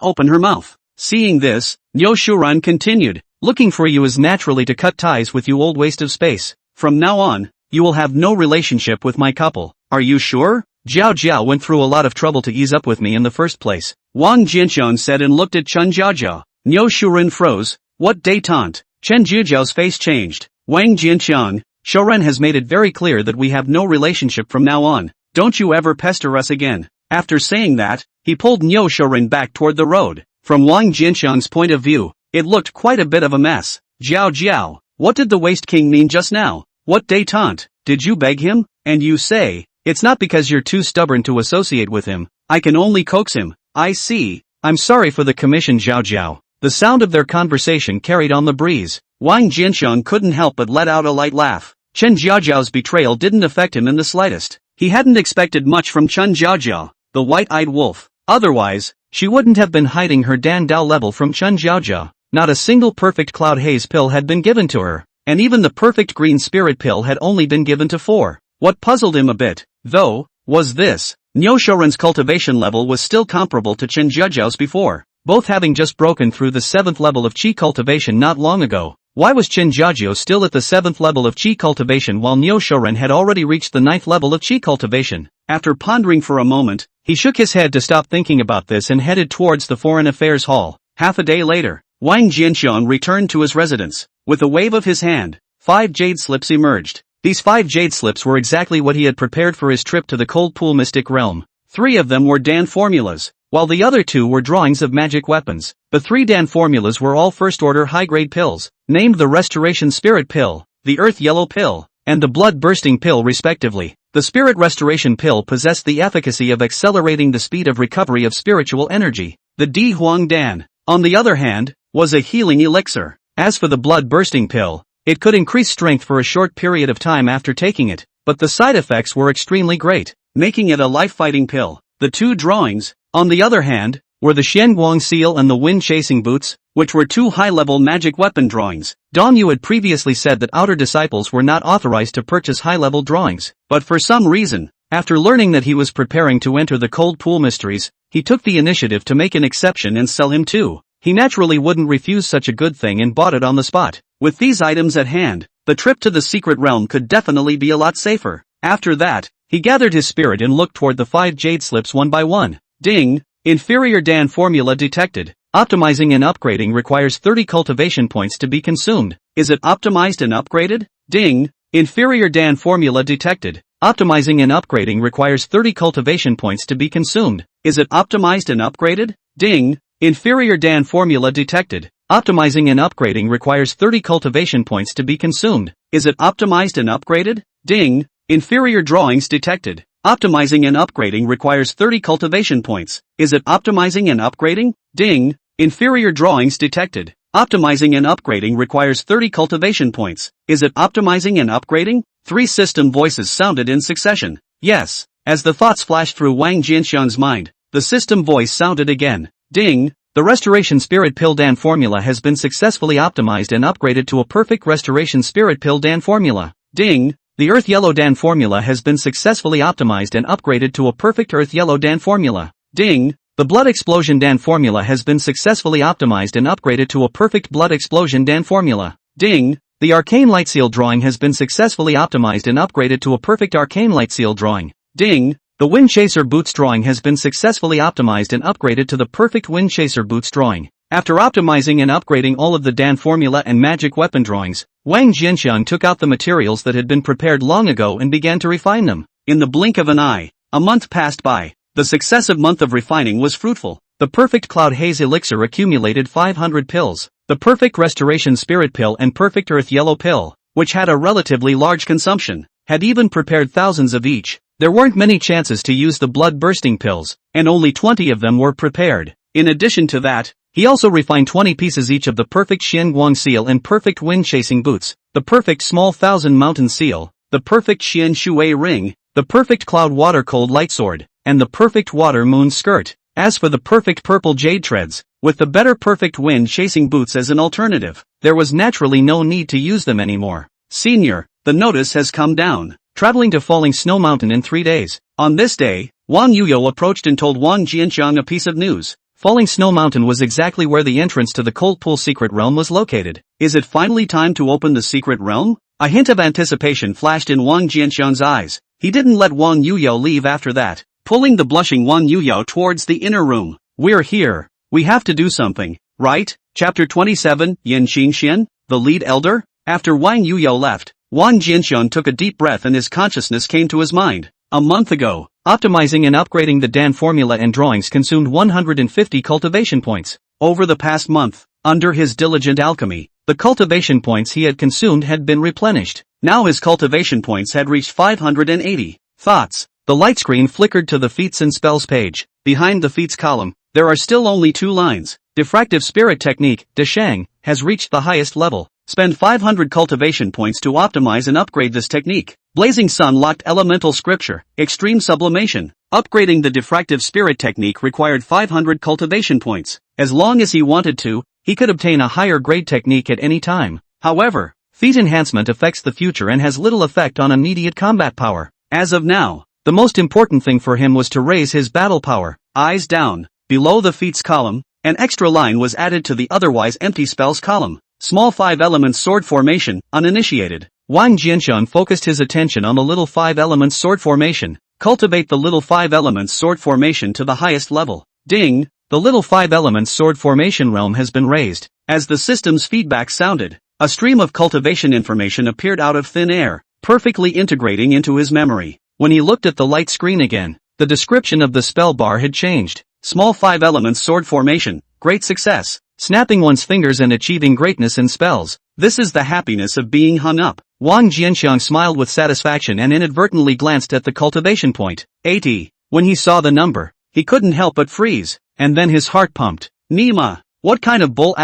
Speaker 1: open her mouth. Seeing this, Niu Shoren continued, looking for you is naturally to cut ties with you old waste of space. From now on, you will have no relationship with my couple. Are you sure? Jiao went through a lot of trouble to ease up with me in the first place, Wang Jianxiang said and looked at Chen Jiajiao. Niu Shoren froze. What détente? Chen Jiajiao's face changed. Wang Jianxiang, Shoren has made it very clear that we have no relationship from now on. Don't you ever pester us again. After saying that, he pulled Niu Shoren back toward the road. From Wang Jianxiang's point of view, it looked quite a bit of a mess. Jiao, what did the Waste King mean just now? What détente? Did you beg him? And you say, it's not because you're too stubborn to associate with him. I can only coax him. I see. I'm sorry for the commission, Jiao. The sound of their conversation carried on the breeze. Wang Jianxiang couldn't help but let out a light laugh. Chen Jiajiao's betrayal didn't affect him in the slightest. He hadn't expected much from Chen Jiajiao, the white-eyed wolf. Otherwise, she wouldn't have been hiding her Dan Dao level from Chen Jiajiao. Not a single perfect cloud haze pill had been given to her, and even the perfect green spirit pill had only been given to 4. What puzzled him a bit, though, was this. Niu Shoren's cultivation level was still comparable to Chen Jiajiao's before, both having just broken through the 7th level of Qi cultivation not long ago. Why was Chen Jiajiao still at the 7th level of Qi cultivation while Niu Shoren had already reached the 9th level of Qi cultivation? After pondering for a moment, he shook his head to stop thinking about this and headed towards the Foreign Affairs Hall. Half a day later, Wang Jianxiang returned to his residence. With a wave of his hand, 5 jade slips emerged. These 5 jade slips were exactly what he had prepared for his trip to the cold pool mystic realm. 3 of them were Dan formulas, while the other 2 were drawings of magic weapons. The 3 Dan formulas were all first-order high-grade pills, named the Restoration Spirit Pill, the Earth Yellow Pill, and the Blood Bursting Pill respectively. The Spirit Restoration Pill possessed the efficacy of accelerating the speed of recovery of spiritual energy. The Di Huang Dan, on the other hand, was a healing elixir. As for the blood-bursting pill, it could increase strength for a short period of time after taking it, but the side effects were extremely great, making it a life-fighting pill. The two drawings, on the other hand, were the Xianguang Seal and the Wind-Chasing Boots, which were two high-level magic weapon drawings. Dong Yu had previously said that outer disciples were not authorized to purchase high-level drawings, but for some reason, after learning that he was preparing to enter the Cold Pool Mysteries, he took the initiative to make an exception and sell him too. He naturally wouldn't refuse such a good thing and bought it on the spot. With these items at hand, the trip to the secret realm could definitely be a lot safer. After that, he gathered his spirit and looked toward the 5 jade slips one by one. Ding! Inferior Dan formula detected. Optimizing and upgrading requires 30 cultivation points to be consumed. Is it optimized and upgraded? Ding! Inferior Dan formula detected. Optimizing and upgrading requires 30 cultivation points to be consumed. Is it optimized and upgraded? Ding! Inferior Dan formula detected. Optimizing and upgrading requires 30 cultivation points to be consumed. Is it optimized and upgraded? Ding! Inferior drawings detected. Optimizing and upgrading requires 30 cultivation points. Is it optimizing and upgrading? Ding! Inferior drawings detected. Optimizing and upgrading requires 30 cultivation points. Is it optimizing and upgrading? 3 system voices sounded in succession. Yes. As the thoughts flashed through Wang Jianxiang's mind, the system voice sounded again. Ding! The Restoration Spirit Pill Dan formula has been successfully optimized and upgraded to a perfect Restoration Spirit Pill Dan formula. Ding! The Earth Yellow Dan formula has been successfully optimized and upgraded to a perfect Earth Yellow Dan formula. Ding! The Blood Explosion Dan formula has been successfully optimized and upgraded to a perfect Blood Explosion Dan formula. Ding! The Arcane Light Seal drawing has been successfully optimized and upgraded to a perfect Arcane Light Seal drawing. Ding! The Wind Chaser Boots drawing has been successfully optimized and upgraded to the perfect Wind Chaser Boots drawing. After optimizing and upgrading all of the Dan formula and magic weapon drawings, Wang Jianxiang took out the materials that had been prepared long ago and began to refine them. In the blink of an eye, a month passed by. The successive month of refining was fruitful. The Perfect Cloud Haze Elixir accumulated 500 pills. The Perfect Restoration Spirit Pill and Perfect Earth Yellow Pill, which had a relatively large consumption, had even prepared thousands of each. There weren't many chances to use the blood-bursting pills, and only 20 of them were prepared. In addition to that, he also refined 20 pieces each of the Perfect Xianguang Seal and Perfect Wind-Chasing Boots, the Perfect Small Thousand Mountain Seal, the Perfect Xian Shui Ring, the Perfect Cloud Water Cold Light Sword, and the Perfect Water Moon Skirt. As for the Perfect Purple Jade Treads, with the better Perfect Wind-Chasing Boots as an alternative, there was naturally no need to use them anymore. Senior, the notice has come down. Traveling to Falling Snow Mountain in 3 days. On this day, Wang Yuyo approached and told Wang Jianxiang a piece of news. Falling Snow Mountain was exactly where the entrance to the Cold Pool Secret Realm was located. Is it finally time to open the Secret Realm? A hint of anticipation flashed in Wang Jianxiang's eyes. He didn't let Wang Yuyo leave after that, pulling the blushing Wang Yuyo towards the inner room. We're here. We have to do something, right? Chapter 27, Yin Xinxian, the lead elder? After Wang Yuyo left, Wang Jianxiang took a deep breath and his consciousness came to his mind. A month ago, optimizing and upgrading the Dan formula and drawings consumed 150 cultivation points. Over the past month, under his diligent alchemy, the cultivation points he had consumed had been replenished. Now his cultivation points had reached 580. Thoughts. The light screen flickered to the feats and spells page. Behind the feats column, there are still only 2 lines. Diffractive Spirit Technique, De Shang, has reached the highest level. Spend 500 cultivation points to optimize and upgrade this technique. Blazing Sun locked elemental scripture, extreme sublimation. Upgrading the diffractive spirit technique required 500 cultivation points. As long as he wanted to, he could obtain a higher grade technique at any time. However, feat enhancement affects the future and has little effect on immediate combat power. As of now, the most important thing for him was to raise his battle power. Eyes down. Below the feats column, an extra line was added to the otherwise empty spells column. Small 5 elements sword formation, uninitiated. Wang Jianxiang focused his attention on the little 5 elements sword formation. Cultivate the little 5 elements sword formation to the highest level. Ding! The little 5 elements sword formation realm has been raised. As the system's feedback sounded, a stream of cultivation information appeared out of thin air, perfectly integrating into his memory. When he looked at the light screen again, the description of the spell bar had changed. Small 5 elements sword formation, great success. Snapping one's fingers and achieving greatness in spells. This is the happiness of being hung up. Wang Jianxiang smiled with satisfaction and inadvertently glanced at the cultivation point. 80. When he saw the number, he couldn't help but freeze, and then his heart pumped. Nima, what kind of bull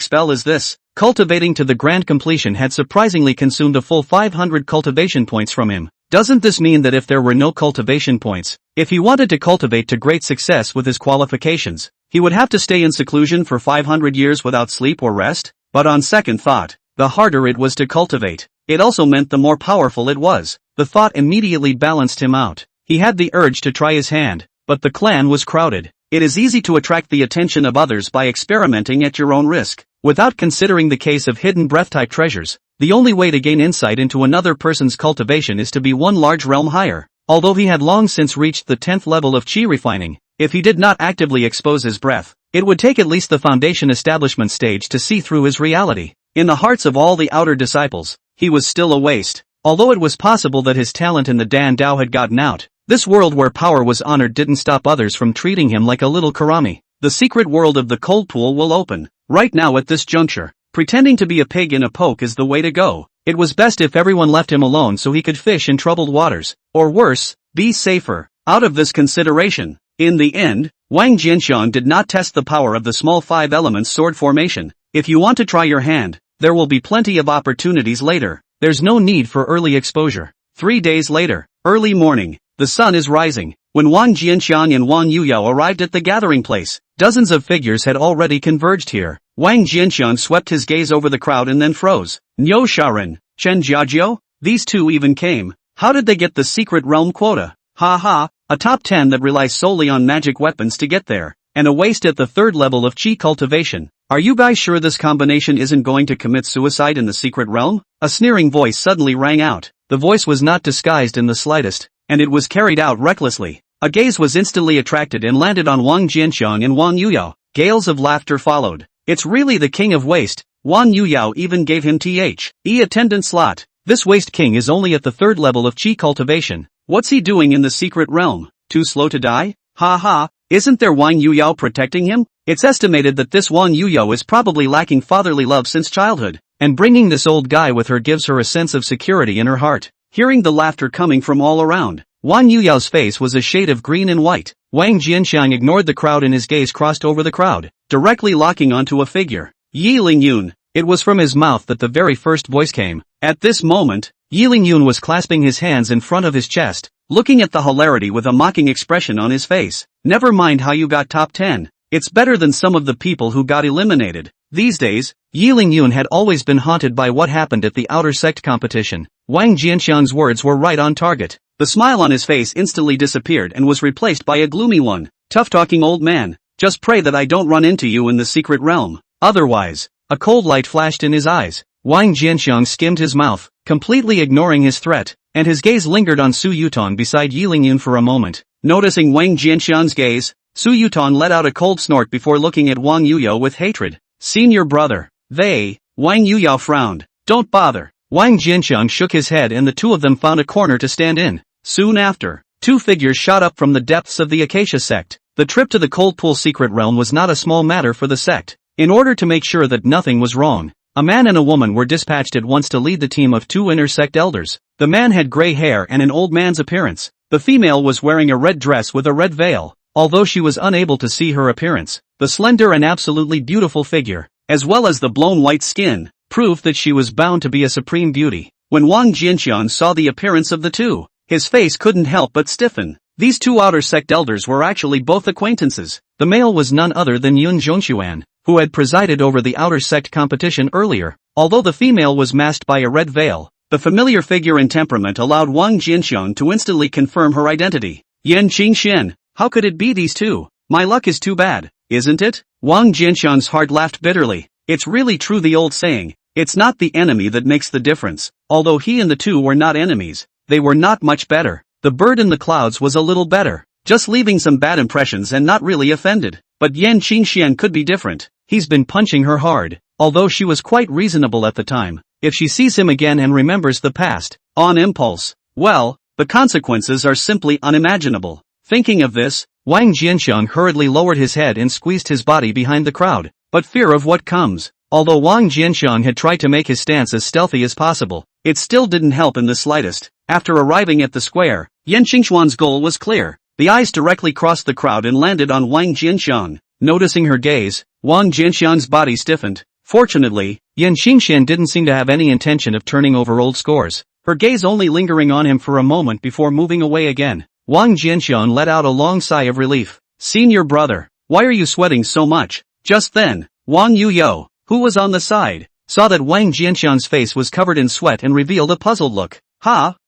Speaker 1: spell is this? Cultivating to the grand completion had surprisingly consumed a full 500 cultivation points from him. Doesn't this mean that if there were no cultivation points, if he wanted to cultivate to great success with his qualifications, he would have to stay in seclusion for 500 years without sleep or rest? But on second thought, the harder it was to cultivate, it also meant the more powerful it was. The thought immediately balanced him out. He had the urge to try his hand, but the clan was crowded. It is easy to attract the attention of others by experimenting at your own risk. Without considering the case of hidden breath-type treasures, the only way to gain insight into another person's cultivation is to be one large realm higher. Although he had long since reached the 10th level of chi refining, if he did not actively expose his breath, it would take at least the foundation establishment stage to see through his reality. In the hearts of all the outer disciples, he was still a waste. Although it was possible that his talent in the Dan Dao had gotten out, this world where power was honored didn't stop others from treating him like a little karami. The secret world of the cold pool will open. Right now at this juncture, pretending to be a pig in a poke is the way to go. It was best if everyone left him alone so he could fish in troubled waters. Or worse, be safer. Out of this consideration, in the end, Wang Jianxiang did not test the power of the small 5 elements sword formation. If you want to try your hand, there will be plenty of opportunities later. There's no need for early exposure. 3 days later, early morning, the sun is rising. When Wang Jianxiang and Wang Yuyao arrived at the gathering place, dozens of figures had already converged here. Wang Jianxiang swept his gaze over the crowd and then froze. Niu Shaoren, Chen Jiajiu? These two even came. How did they get the secret realm quota? Ha ha, a top 10 that relies solely on magic weapons to get there, and a waste at the 3rd level of chi cultivation. Are you guys sure this combination isn't going to commit suicide in the secret realm? A sneering voice suddenly rang out. The voice was not disguised in the slightest, and it was carried out recklessly. A gaze was instantly attracted and landed on Wang Jianxiang and Wang Yuyao. Gales of laughter followed. It's really the king of waste. Wang Yuyao even gave him the attendant slot. This waste king is only at the 3rd level of chi cultivation. What's he doing in the secret realm? Too slow to die? Ha ha, isn't there Wang Yuyao protecting him? It's estimated that this Wang Yuyao is probably lacking fatherly love since childhood, and bringing this old guy with her gives her a sense of security in her heart. Hearing the laughter coming from all around, Wang Yuyao's face was a shade of green and white. Wang Jianxiang ignored the crowd and his gaze crossed over the crowd, directly locking onto a figure. Yi Lingyun. It was from his mouth that the very first voice came. At this moment, Yi Lingyun was clasping his hands in front of his chest, looking at the hilarity with a mocking expression on his face. Never mind how you got top 10. It's better than some of the people who got eliminated. These days, Yi Lingyun had always been haunted by what happened at the outer sect competition. Wang Jianxiang's words were right on target. The smile on his face instantly disappeared and was replaced by a gloomy one. Tough-talking old man, just pray that I don't run into you in the secret realm. Otherwise, a cold light flashed in his eyes. Wang Jianxiang skimmed his mouth, completely ignoring his threat, and his gaze lingered on Su Yutong beside Yi Lingyun for a moment. Noticing Wang Jianxiang's gaze, Su Yutong let out a cold snort before looking at Wang Yuyao with hatred. Senior brother. Wang Yuyao frowned. Don't bother. Wang Jianxiang shook his head and the two of them found a corner to stand in. Soon after, 2 figures shot up from the depths of the Acacia sect. The trip to the Cold Pool secret realm was not a small matter for the sect. In order to make sure that nothing was wrong, a man and a woman were dispatched at once to lead the team of 2 inner sect elders. The man had gray hair and an old man's appearance. The female was wearing a red dress with a red veil. Although she was unable to see her appearance, the slender and absolutely beautiful figure, as well as the blown white skin, proved that she was bound to be a supreme beauty. When Wang Jianxiang saw the appearance of the two, his face couldn't help but stiffen. These 2 outer sect elders were actually both acquaintances. The male was none other than Yun Zhongxuan, who had presided over the outer sect competition earlier. Although the female was masked by a red veil, the familiar figure and temperament allowed Wang Jianxiang to instantly confirm her identity. Yan Qingxian, how could it be these two? My luck is too bad, isn't it? Wang Jianxiang's heart laughed bitterly. It's really true, the old saying, it's not the enemy that makes the difference. Although he and the two were not enemies, they were not much better. The bird in the clouds was a little better, just leaving some bad impressions and not really offended. But Yan Qingxian could be different. He's been punching her hard, although she was quite reasonable at the time. If she sees him again and remembers the past, on impulse, well, the consequences are simply unimaginable. Thinking of this, Wang Jianxiang hurriedly lowered his head and squeezed his body behind the crowd. But fear of what comes. Although Wang Jianxiang had tried to make his stance as stealthy as possible, it still didn't help in the slightest. After arriving at the square, Yan Qingxuan's goal was clear. The eyes directly crossed the crowd and landed on Wang Jianxiang. Noticing her gaze, Wang Jianxiang's body stiffened. Fortunately, Yan Qingxian didn't seem to have any intention of turning over old scores, her gaze only lingering on him for a moment before moving away again. Wang Jianxiang let out a long sigh of relief. "Senior brother, why are you sweating so much?" Just then, Wang Yuyo, who was on the side, saw that Wang Jianxiang's face was covered in sweat and revealed a puzzled look.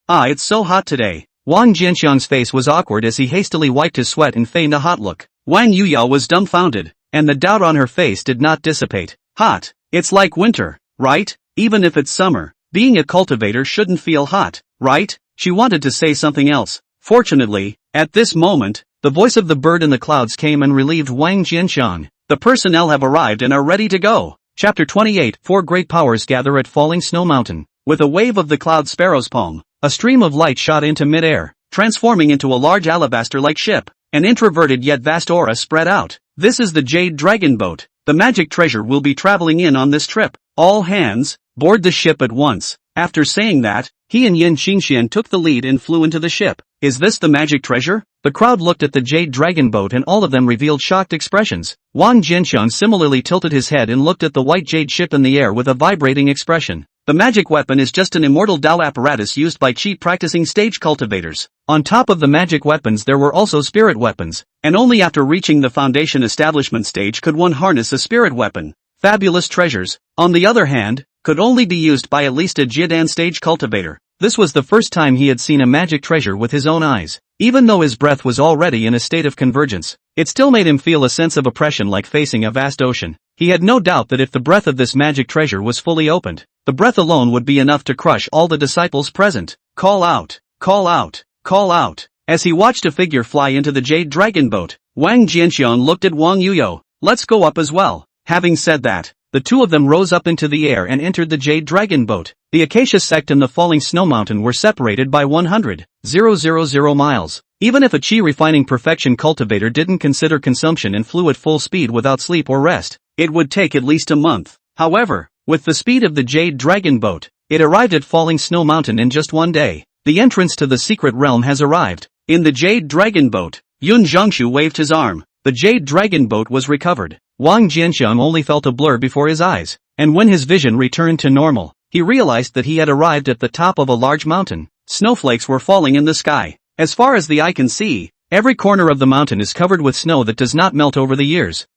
Speaker 1: It's so hot today." Wang Jianxiang's face was awkward as he hastily wiped his sweat and feigned a hot look. Wang Yuyo was dumbfounded, and the doubt on her face did not dissipate. "Hot? It's like winter, right? Even if it's summer, being a cultivator shouldn't feel hot, right?" She wanted to say something else. Fortunately, at this moment, the voice of the bird in the clouds came and relieved Wang Jianxiang. "The personnel have arrived and are ready to go." Chapter 28. 4 great powers gather at Falling Snow Mountain. With a wave of the cloud sparrow's palm, a stream of light shot into mid-air, transforming into a large alabaster-like ship. An introverted yet vast aura spread out. "This is the Jade Dragon Boat. The magic treasure will be traveling in on this trip. All hands, board the ship at once." After saying that, he and Yan Qingxian took the lead and flew into the ship. "Is this the magic treasure?" The crowd looked at the Jade Dragon Boat and all of them revealed shocked expressions. Wang Jianxiang similarly tilted his head and looked at the white jade ship in the air with a vibrating expression. "The magic weapon is just an immortal Dao apparatus used by cheap practicing stage cultivators." On top of the magic weapons there were also spirit weapons, and only after reaching the foundation establishment stage could one harness a spirit weapon. Fabulous treasures, on the other hand, could only be used by at least a Jidan stage cultivator. This was the first time he had seen a magic treasure with his own eyes. Even though his breath was already in a state of convergence, it still made him feel a sense of oppression like facing a vast ocean. He had no doubt that if the breath of this magic treasure was fully opened, the breath alone would be enough to crush all the disciples present. "Call out! Call out! Call out!" As he watched a figure fly into the Jade Dragon Boat, Wang Jianxiang looked at Wang Yuyo. "Let's go up as well." Having said that, the two of them rose up into the air and entered the Jade Dragon Boat. The Acacia Sect and the Falling Snow Mountain were separated by 100,000 miles. Even if a chi refining perfection cultivator didn't consider consumption and flew at full speed without sleep or rest, it would take at least a month. However, with the speed of the Jade Dragon Boat, it arrived at Falling Snow Mountain in just one day. The entrance to the secret realm has arrived. In the Jade Dragon Boat, Yun Zhongshu waved his arm. The Jade Dragon Boat was recovered. Wang Jianxiang only felt a blur before his eyes, and when his vision returned to normal, he realized that he had arrived at the top of a large mountain. Snowflakes were falling in the sky. As far as the eye can see, every corner of the mountain is covered with snow that does not melt over the years.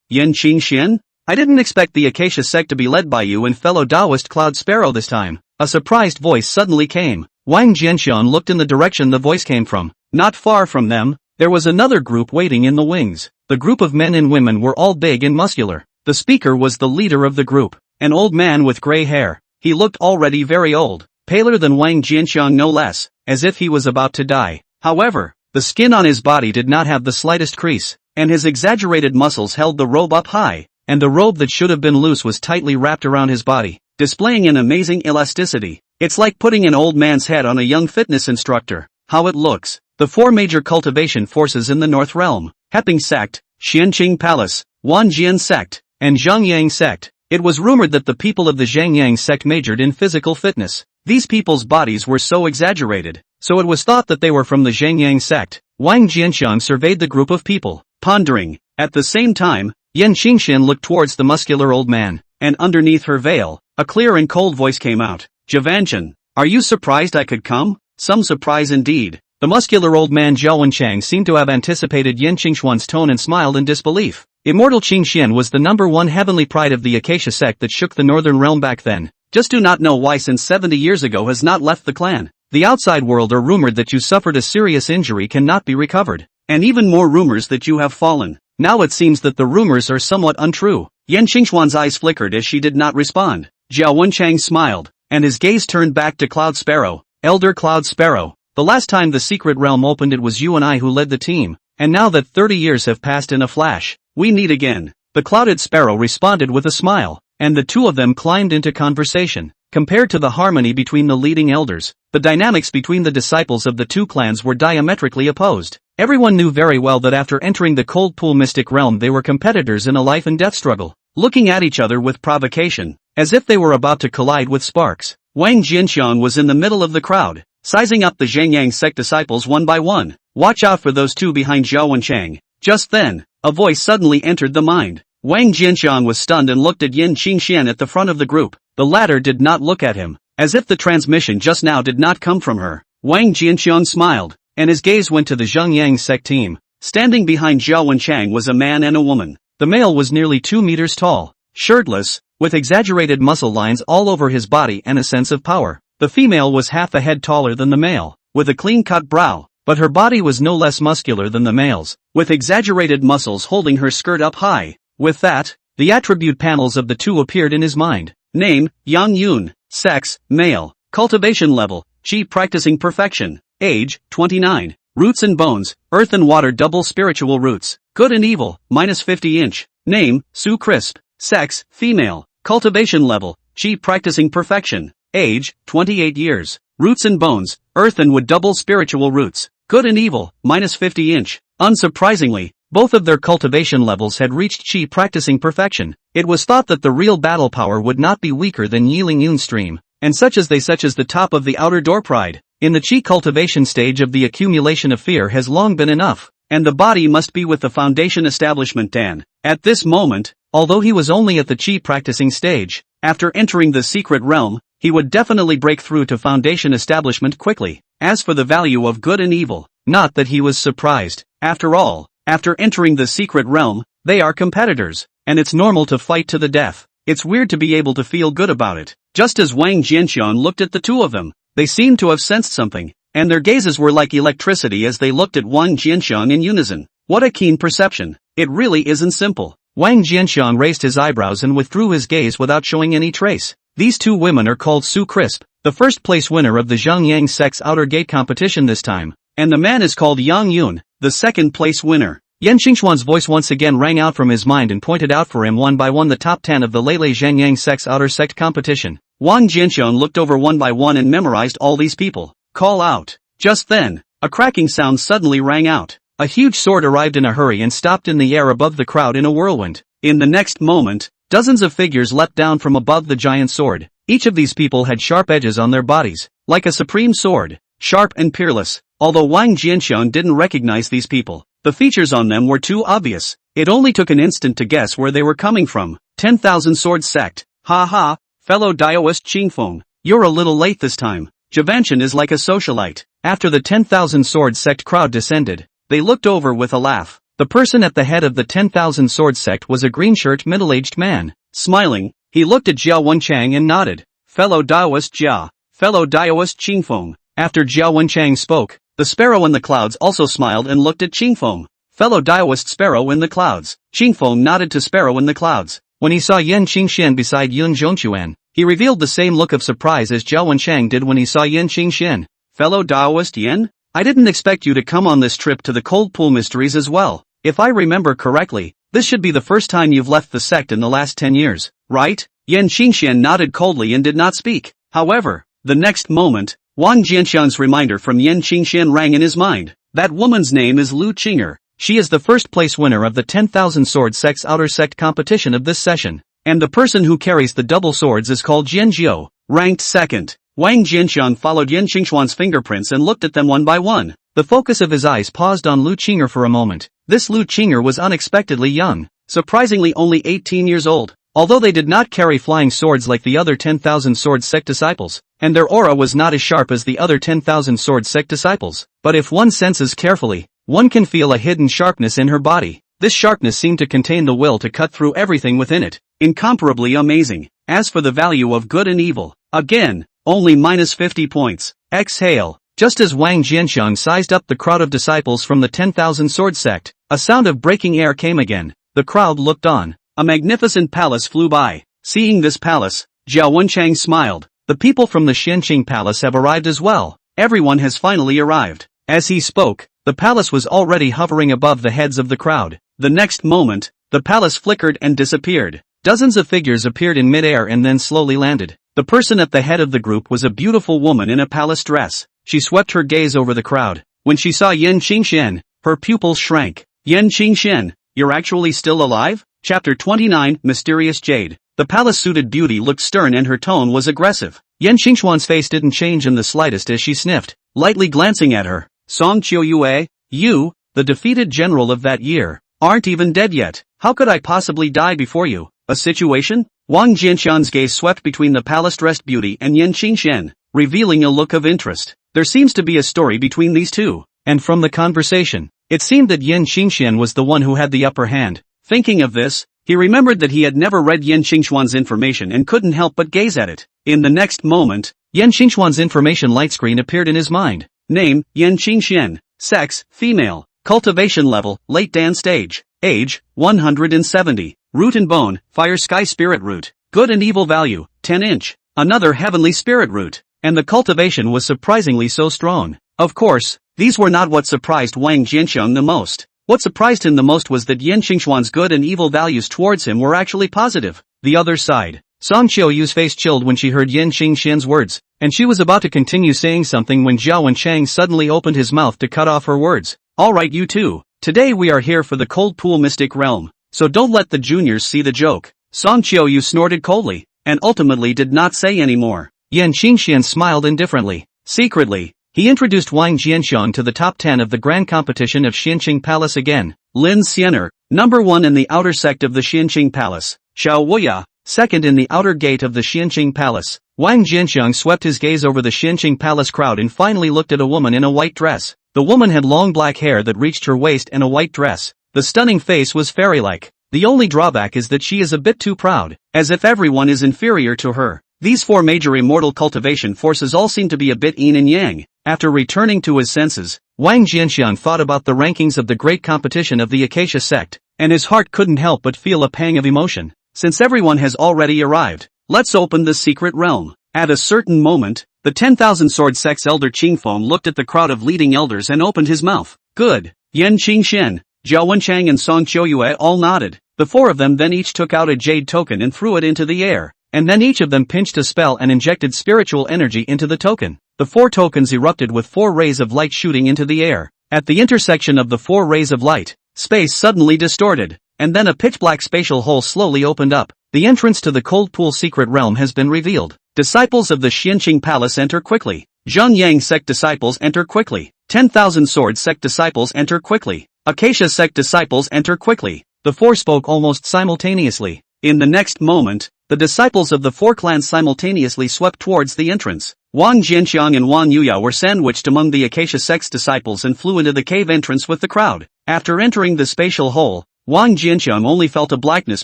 Speaker 1: Yan Qingxian? I didn't expect the Acacia Sect to be led by you and fellow Taoist Cloud Sparrow this time." A surprised voice suddenly came. Wang Jianxiang looked in the direction the voice came from. Not far from them, there was another group waiting in the wings. The group of men and women were all big and muscular. The speaker was the leader of the group, an old man with gray hair. He looked already very old, paler than Wang Jianxiang no less, as if he was about to die. However, the skin on his body did not have the slightest crease, and his exaggerated muscles held the robe up high, and the robe that should have been loose was tightly wrapped around his body, displaying an amazing elasticity. It's like putting an old man's head on a young fitness instructor. How it looks. The four major cultivation forces in the North Realm: Heping Sect, Xianqing Palace, Wanjian Sect, and Zhangyang Sect. It was rumored that the people of the Zhangyang Sect majored in physical fitness. These people's bodies were so exaggerated, so it was thought that they were from the Zhangyang Sect. Wang Jianxiang surveyed the group of people, pondering. At the same time, Yan Qingxian looked towards the muscular old man, and underneath her veil, a clear and cold voice came out. "Jivanchen, are you surprised I could come?" Some surprise indeed. The muscular old man Zhao Wenchang seemed to have anticipated Yan Qingxuan's tone and smiled in disbelief. Immortal Qingxian was the #1 heavenly pride of the Acacia Sect that shook the northern realm back then. Just do not know why since 70 years ago has not left the clan. The outside world are rumored that you suffered a serious injury cannot be recovered, and even more rumors that you have fallen. Now it seems that the rumors are somewhat untrue. Yan Qingxuan's eyes flickered as she did not respond. Zhao Wenchang smiled, and his gaze turned back to Cloud Sparrow. "Elder Cloud Sparrow, the last time the secret realm opened it was you and I who led the team, and now that 30 years have passed in a flash, we meet again." The Clouded Sparrow responded with a smile, and the two of them climbed into conversation. Compared to the harmony between the leading elders, the dynamics between the disciples of the two clans were diametrically opposed. Everyone knew very well that after entering the Cold Pool Mystic Realm they were competitors in a life and death struggle. looking at each other with provocation, as if they were about to collide with sparks. Wang Jianxiang was in the middle of the crowd, sizing up the Zhengyang sect disciples one by one. Watch out for those two behind Zhao Wenchang. Just then, a voice suddenly entered the mind. Wang Jianxiang was stunned and looked at Yin Qingxian at the front of the group. The latter did not look at him, as if the transmission just now did not come from her. Wang Jianxiang smiled, and his gaze went to the Zhengyang sect team. Standing behind Zhao Wenchang was a man and a woman. The male was nearly 2 meters tall, shirtless, with exaggerated muscle lines all over his body and a sense of power. The female was half a head taller than the male, with a clean-cut brow, but her body was no less muscular than the male's, with exaggerated muscles holding her skirt up high. With that, the attribute panels of the two appeared in his mind. Name, Yang Yun. Sex, male. Cultivation level, Qi practicing perfection. Age, 29. Roots and bones, earth and water double spiritual roots. Good and evil, -50 inch. Name, Su Crisp. Sex, female. Cultivation level, Qi practicing perfection. Age, 28 years. Roots and bones, earth and wood double spiritual roots. Good and evil, -50 inch. Unsurprisingly, both of their cultivation levels had reached Qi practicing perfection. It was thought that the real battle power would not be weaker than Yiling Yun stream, and such as the top of the outer door pride. In the Qi cultivation stage of the accumulation of fear has long been enough, and the body must be with the foundation establishment Dan. At this moment, although he was only at the Qi practicing stage, after entering the secret realm, he would definitely break through to foundation establishment quickly. As for the value of good and evil, not that he was surprised. After all, after entering the secret realm, they are competitors, and it's normal to fight to the death. It's weird to be able to feel good about it. Just as Wang Jianxiang looked at the two of them, they seemed to have sensed something, and their gazes were like electricity as they looked at Wang Jianxiang in unison. What a keen perception. It really isn't simple. Wang Jianxiang raised his eyebrows and withdrew his gaze without showing any trace. These two women are called Su Crisp, the first place winner of the Zhengyang sect's outer gate competition this time, and the man is called Yang Yun, the second place winner. Yan Xingxuan's voice once again rang out from his mind and pointed out for him one by one the top 10 of the Lele Zhengyang sect's outer sect competition. Wang Jianxiang looked over one by one and memorized all these people. Call out. Just then, a cracking sound suddenly rang out. A huge sword arrived in a hurry and stopped in the air above the crowd in a whirlwind. In the next moment, dozens of figures leapt down from above the giant sword. Each of these people had sharp edges on their bodies, like a supreme sword, sharp and peerless. Although Wang Jianxiang didn't recognize these people, the features on them were too obvious. It only took an instant to guess where they were coming from. 10,000 Sword Sect. Ha ha, fellow Daoist Qingfeng, you're a little late this time. Javanshan is like a socialite. After the 10,000 Sword Sect crowd descended, they looked over with a laugh. The person at the head of the 10,000 Sword Sect was a green-shirt middle-aged man. Smiling, he looked at Zhao Wenchang and nodded. Fellow Daoist Jia, fellow Daoist Qingfeng. After Zhao Wenchang spoke, the sparrow in the clouds also smiled and looked at Qingfeng. Fellow Daoist Sparrow in the clouds. Qingfeng nodded to Sparrow in the clouds. When he saw Yan Qingxian beside Yun Zhongquan, he revealed the same look of surprise as Zhao Wenchang did when he saw Yan Qingxian. Fellow Daoist Yan? I didn't expect you to come on this trip to the Cold Pool Mysteries as well. If I remember correctly, this should be the first time you've left the sect in the last 10 years, right? Yan Qingxian nodded coldly and did not speak. However, the next moment, Wang Jianxiang's reminder from Yan Qingxian rang in his mind. That woman's name is Lu Qinger. She is the first place winner of the 10,000 Sword Sect's outer sect competition of this session. And the person who carries the double swords is called Jian Jiao, ranked second. Wang Jianxiang followed Yan Qingxuan's fingerprints and looked at them one by one. The focus of his eyes paused on Lu Qinger for a moment. This Lu Qinger was unexpectedly young, surprisingly only 18 years old. Although they did not carry flying swords like the other 10,000 Sword Sect disciples, and their aura was not as sharp as the other 10,000 Sword Sect disciples, but if one senses carefully, one can feel a hidden sharpness in her body. This sharpness seemed to contain the will to cut through everything within it. Incomparably amazing. As for the value of good and evil, again, only -50 points. Exhale. Just as Wang Jianxiang sized up the crowd of disciples from the 10,000 Sword Sect, a sound of breaking air came again. The crowd looked on. A magnificent palace flew by. Seeing this palace, Zhao Wenchang smiled. The people from the Xianqing Palace have arrived as well. Everyone has finally arrived. As he spoke, the palace was already hovering above the heads of the crowd. The next moment, the palace flickered and disappeared. Dozens of figures appeared in mid-air and then slowly landed. The person at the head of the group was a beautiful woman in a palace dress. She swept her gaze over the crowd. When she saw Yan Qingxian, her pupils shrank. Yan Qingxian, you're actually still alive? Chapter 29, Mysterious Jade. The palace-suited beauty looked stern and her tone was aggressive. Yan Xingxuan's face didn't change in the slightest as she sniffed, lightly glancing at her. Song Qiuyue, you, the defeated general of that year, aren't even dead yet. How could I possibly die before you? A situation? Wang Jianxian's gaze swept between the palace-dressed beauty and Yan Xingxian, revealing a look of interest. There seems to be a story between these two. And from the conversation, it seemed that Yan Xingxian was the one who had the upper hand. Thinking of this, he remembered that he had never read Yan Xingxuan's information and couldn't help but gaze at it. In the next moment, Yan Xingxuan's information light screen appeared in his mind. Name, Yan Xingxian. Sex, female. Cultivation level, late Dan stage. Age, 170. Root and bone, fire sky spirit root. Good and evil value, 10 inch. Another heavenly spirit root. And the cultivation was surprisingly so strong. Of course, these were not what surprised Wang Jianxiang the most. What surprised him the most was that Yan Xingxuan's good and evil values towards him were actually positive. The other side. Song Qiuyu's face chilled when she heard Yan Xingxian's words, and she was about to continue saying something when Zhao Wenchang suddenly opened his mouth to cut off her words. Alright you two, today we are here for the Cold Pool Mystic Realm, so don't let the juniors see the joke. Song Qiuyu snorted coldly, and ultimately did not say any more. Yan Xingxian smiled indifferently. Secretly, he introduced Wang Jianxiang to the top 10 of the grand competition of Xianqing Palace again. Lin Xianer, number 1 in the outer sect of the Xianqing Palace. Xiao Wuya, second in the outer gate of the Xianqing Palace. Wang Jianxiang swept his gaze over the Xianqing Palace crowd and finally looked at a woman in a white dress. The woman had long black hair that reached her waist and a white dress. The stunning face was fairy-like. The only drawback is that she is a bit too proud, as if everyone is inferior to her. These 4 major immortal cultivation forces all seem to be a bit yin and yang. After returning to his senses, Wang Jianxiang thought about the rankings of the great competition of the Acacia Sect, and his heart couldn't help but feel a pang of emotion. Since everyone has already arrived, let's open the secret realm. At a certain moment, the 10,000 Sword Sect's elder Qingfeng looked at the crowd of leading elders and opened his mouth. Good. Yan Qingxian, Zhao Wenchang and Song Qiuyue all nodded. The 4 of them then each took out a jade token and threw it into the air, and then each of them pinched a spell and injected spiritual energy into the token. The 4 tokens erupted with 4 rays of light shooting into the air. At the intersection of the 4 rays of light, space suddenly distorted, and then a pitch-black spatial hole slowly opened up. The entrance to the Cold Pool Secret Realm has been revealed. Disciples of the Xianqing Palace enter quickly. Zhengyang Sect disciples enter quickly. 10,000 Sword Sect disciples enter quickly. Acacia Sect disciples enter quickly. The 4 spoke almost simultaneously. In the next moment, the disciples of the 4 clans simultaneously swept towards the entrance. Wang Jianxiang and Wan Yuya were sandwiched among the Acacia Sect's disciples and flew into the cave entrance with the crowd. After entering the spatial hole, Wang Jianxiang only felt a blackness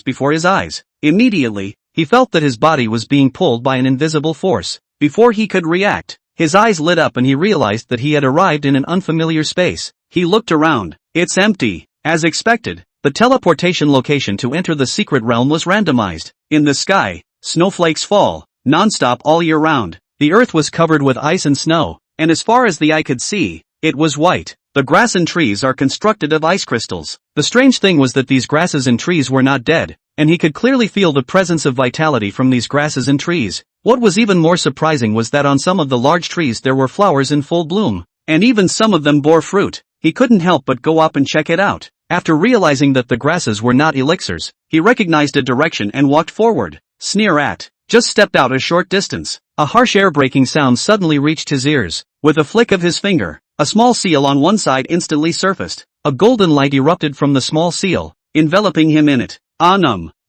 Speaker 1: before his eyes. Immediately, he felt that his body was being pulled by an invisible force. Before he could react, his eyes lit up and he realized that he had arrived in an unfamiliar space. He looked around. It's empty. As expected, the teleportation location to enter the secret realm was randomized. In the sky, snowflakes fall, non-stop all year round. The earth was covered with ice and snow, and as far as the eye could see, it was white. The grass and trees are constructed of ice crystals. The strange thing was that these grasses and trees were not dead, and he could clearly feel the presence of vitality from these grasses and trees. What was even more surprising was that on some of the large trees there were flowers in full bloom, and even some of them bore fruit. He couldn't help but go up and check it out. After realizing that the grasses were not elixirs, he recognized a direction and walked forward. Sneer at. Just stepped out a short distance. A harsh air-breaking sound suddenly reached his ears. With a flick of his finger, a small seal on one side instantly surfaced. A golden light erupted from the small seal, enveloping him in it.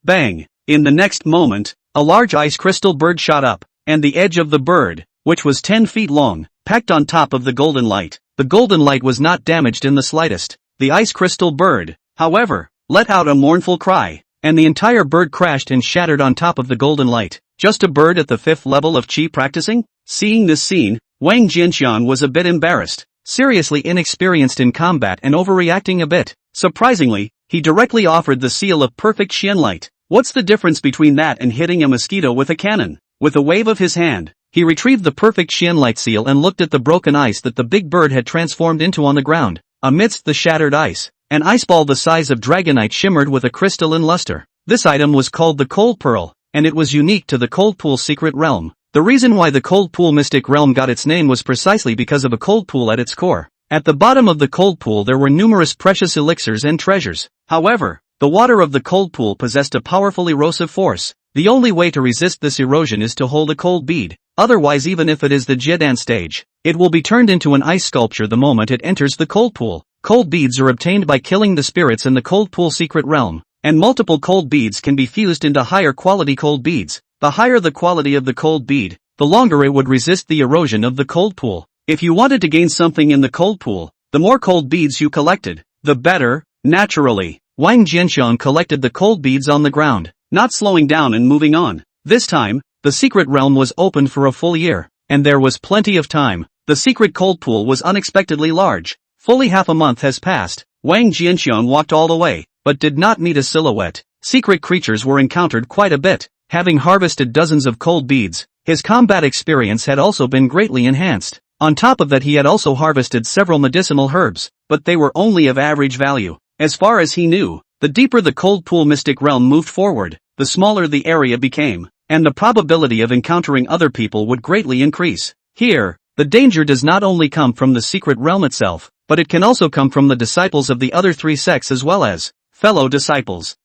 Speaker 1: Bang. In the next moment, a large ice crystal bird shot up, and the edge of the bird, which was 10 feet long, packed on top of the golden light. The golden light was not damaged in the slightest. The ice crystal bird, however, let out a mournful cry, and the entire bird crashed and shattered on top of the golden light. Just a bird at the 5th level of Qi practicing? Seeing this scene, Wang Jianxiang was a bit embarrassed, seriously inexperienced in combat and overreacting a bit. Surprisingly, he directly offered the seal of perfect Xian light. What's the difference between that and hitting a mosquito with a cannon? With a wave of his hand, he retrieved the perfect Xian light seal and looked at the broken ice that the big bird had transformed into on the ground. Amidst the shattered ice, an ice ball the size of dragonite shimmered with a crystalline luster. This item was called the Cold Pearl, and it was unique to the Cold Pool Secret Realm. The reason why the Cold Pool Mystic Realm got its name was precisely because of a cold pool at its core. At the bottom of the cold pool there were numerous precious elixirs and treasures. However, The water of the cold pool possessed a powerful erosive force. The only way to resist this erosion is to hold a cold bead, otherwise even if it is the Jedan stage, it will be turned into an ice sculpture the moment it enters the cold pool. Cold beads are obtained by killing the spirits in the cold pool secret realm, and multiple cold beads can be fused into higher quality cold beads. The higher the quality of the cold bead, the longer it would resist the erosion of the cold pool. If you wanted to gain something in the cold pool, the more cold beads you collected, the better. Naturally, Wang Jianxiang collected the cold beads on the ground, not slowing down and moving on. This time, the secret realm was opened for a full year, and there was plenty of time. The secret cold pool was unexpectedly large. Fully half a month has passed. Wang Jianxiang walked all the way, but did not meet a silhouette. Secret creatures were encountered quite a bit. Having harvested dozens of cold beads, his combat experience had also been greatly enhanced. On top of that, he had also harvested several medicinal herbs, but they were only of average value. As far as he knew, the deeper the cold pool mystic realm moved forward, the smaller the area became, and the probability of encountering other people would greatly increase. Here, the danger does not only come from the secret realm itself, but it can also come from the disciples of the other three sects as well as fellow disciples.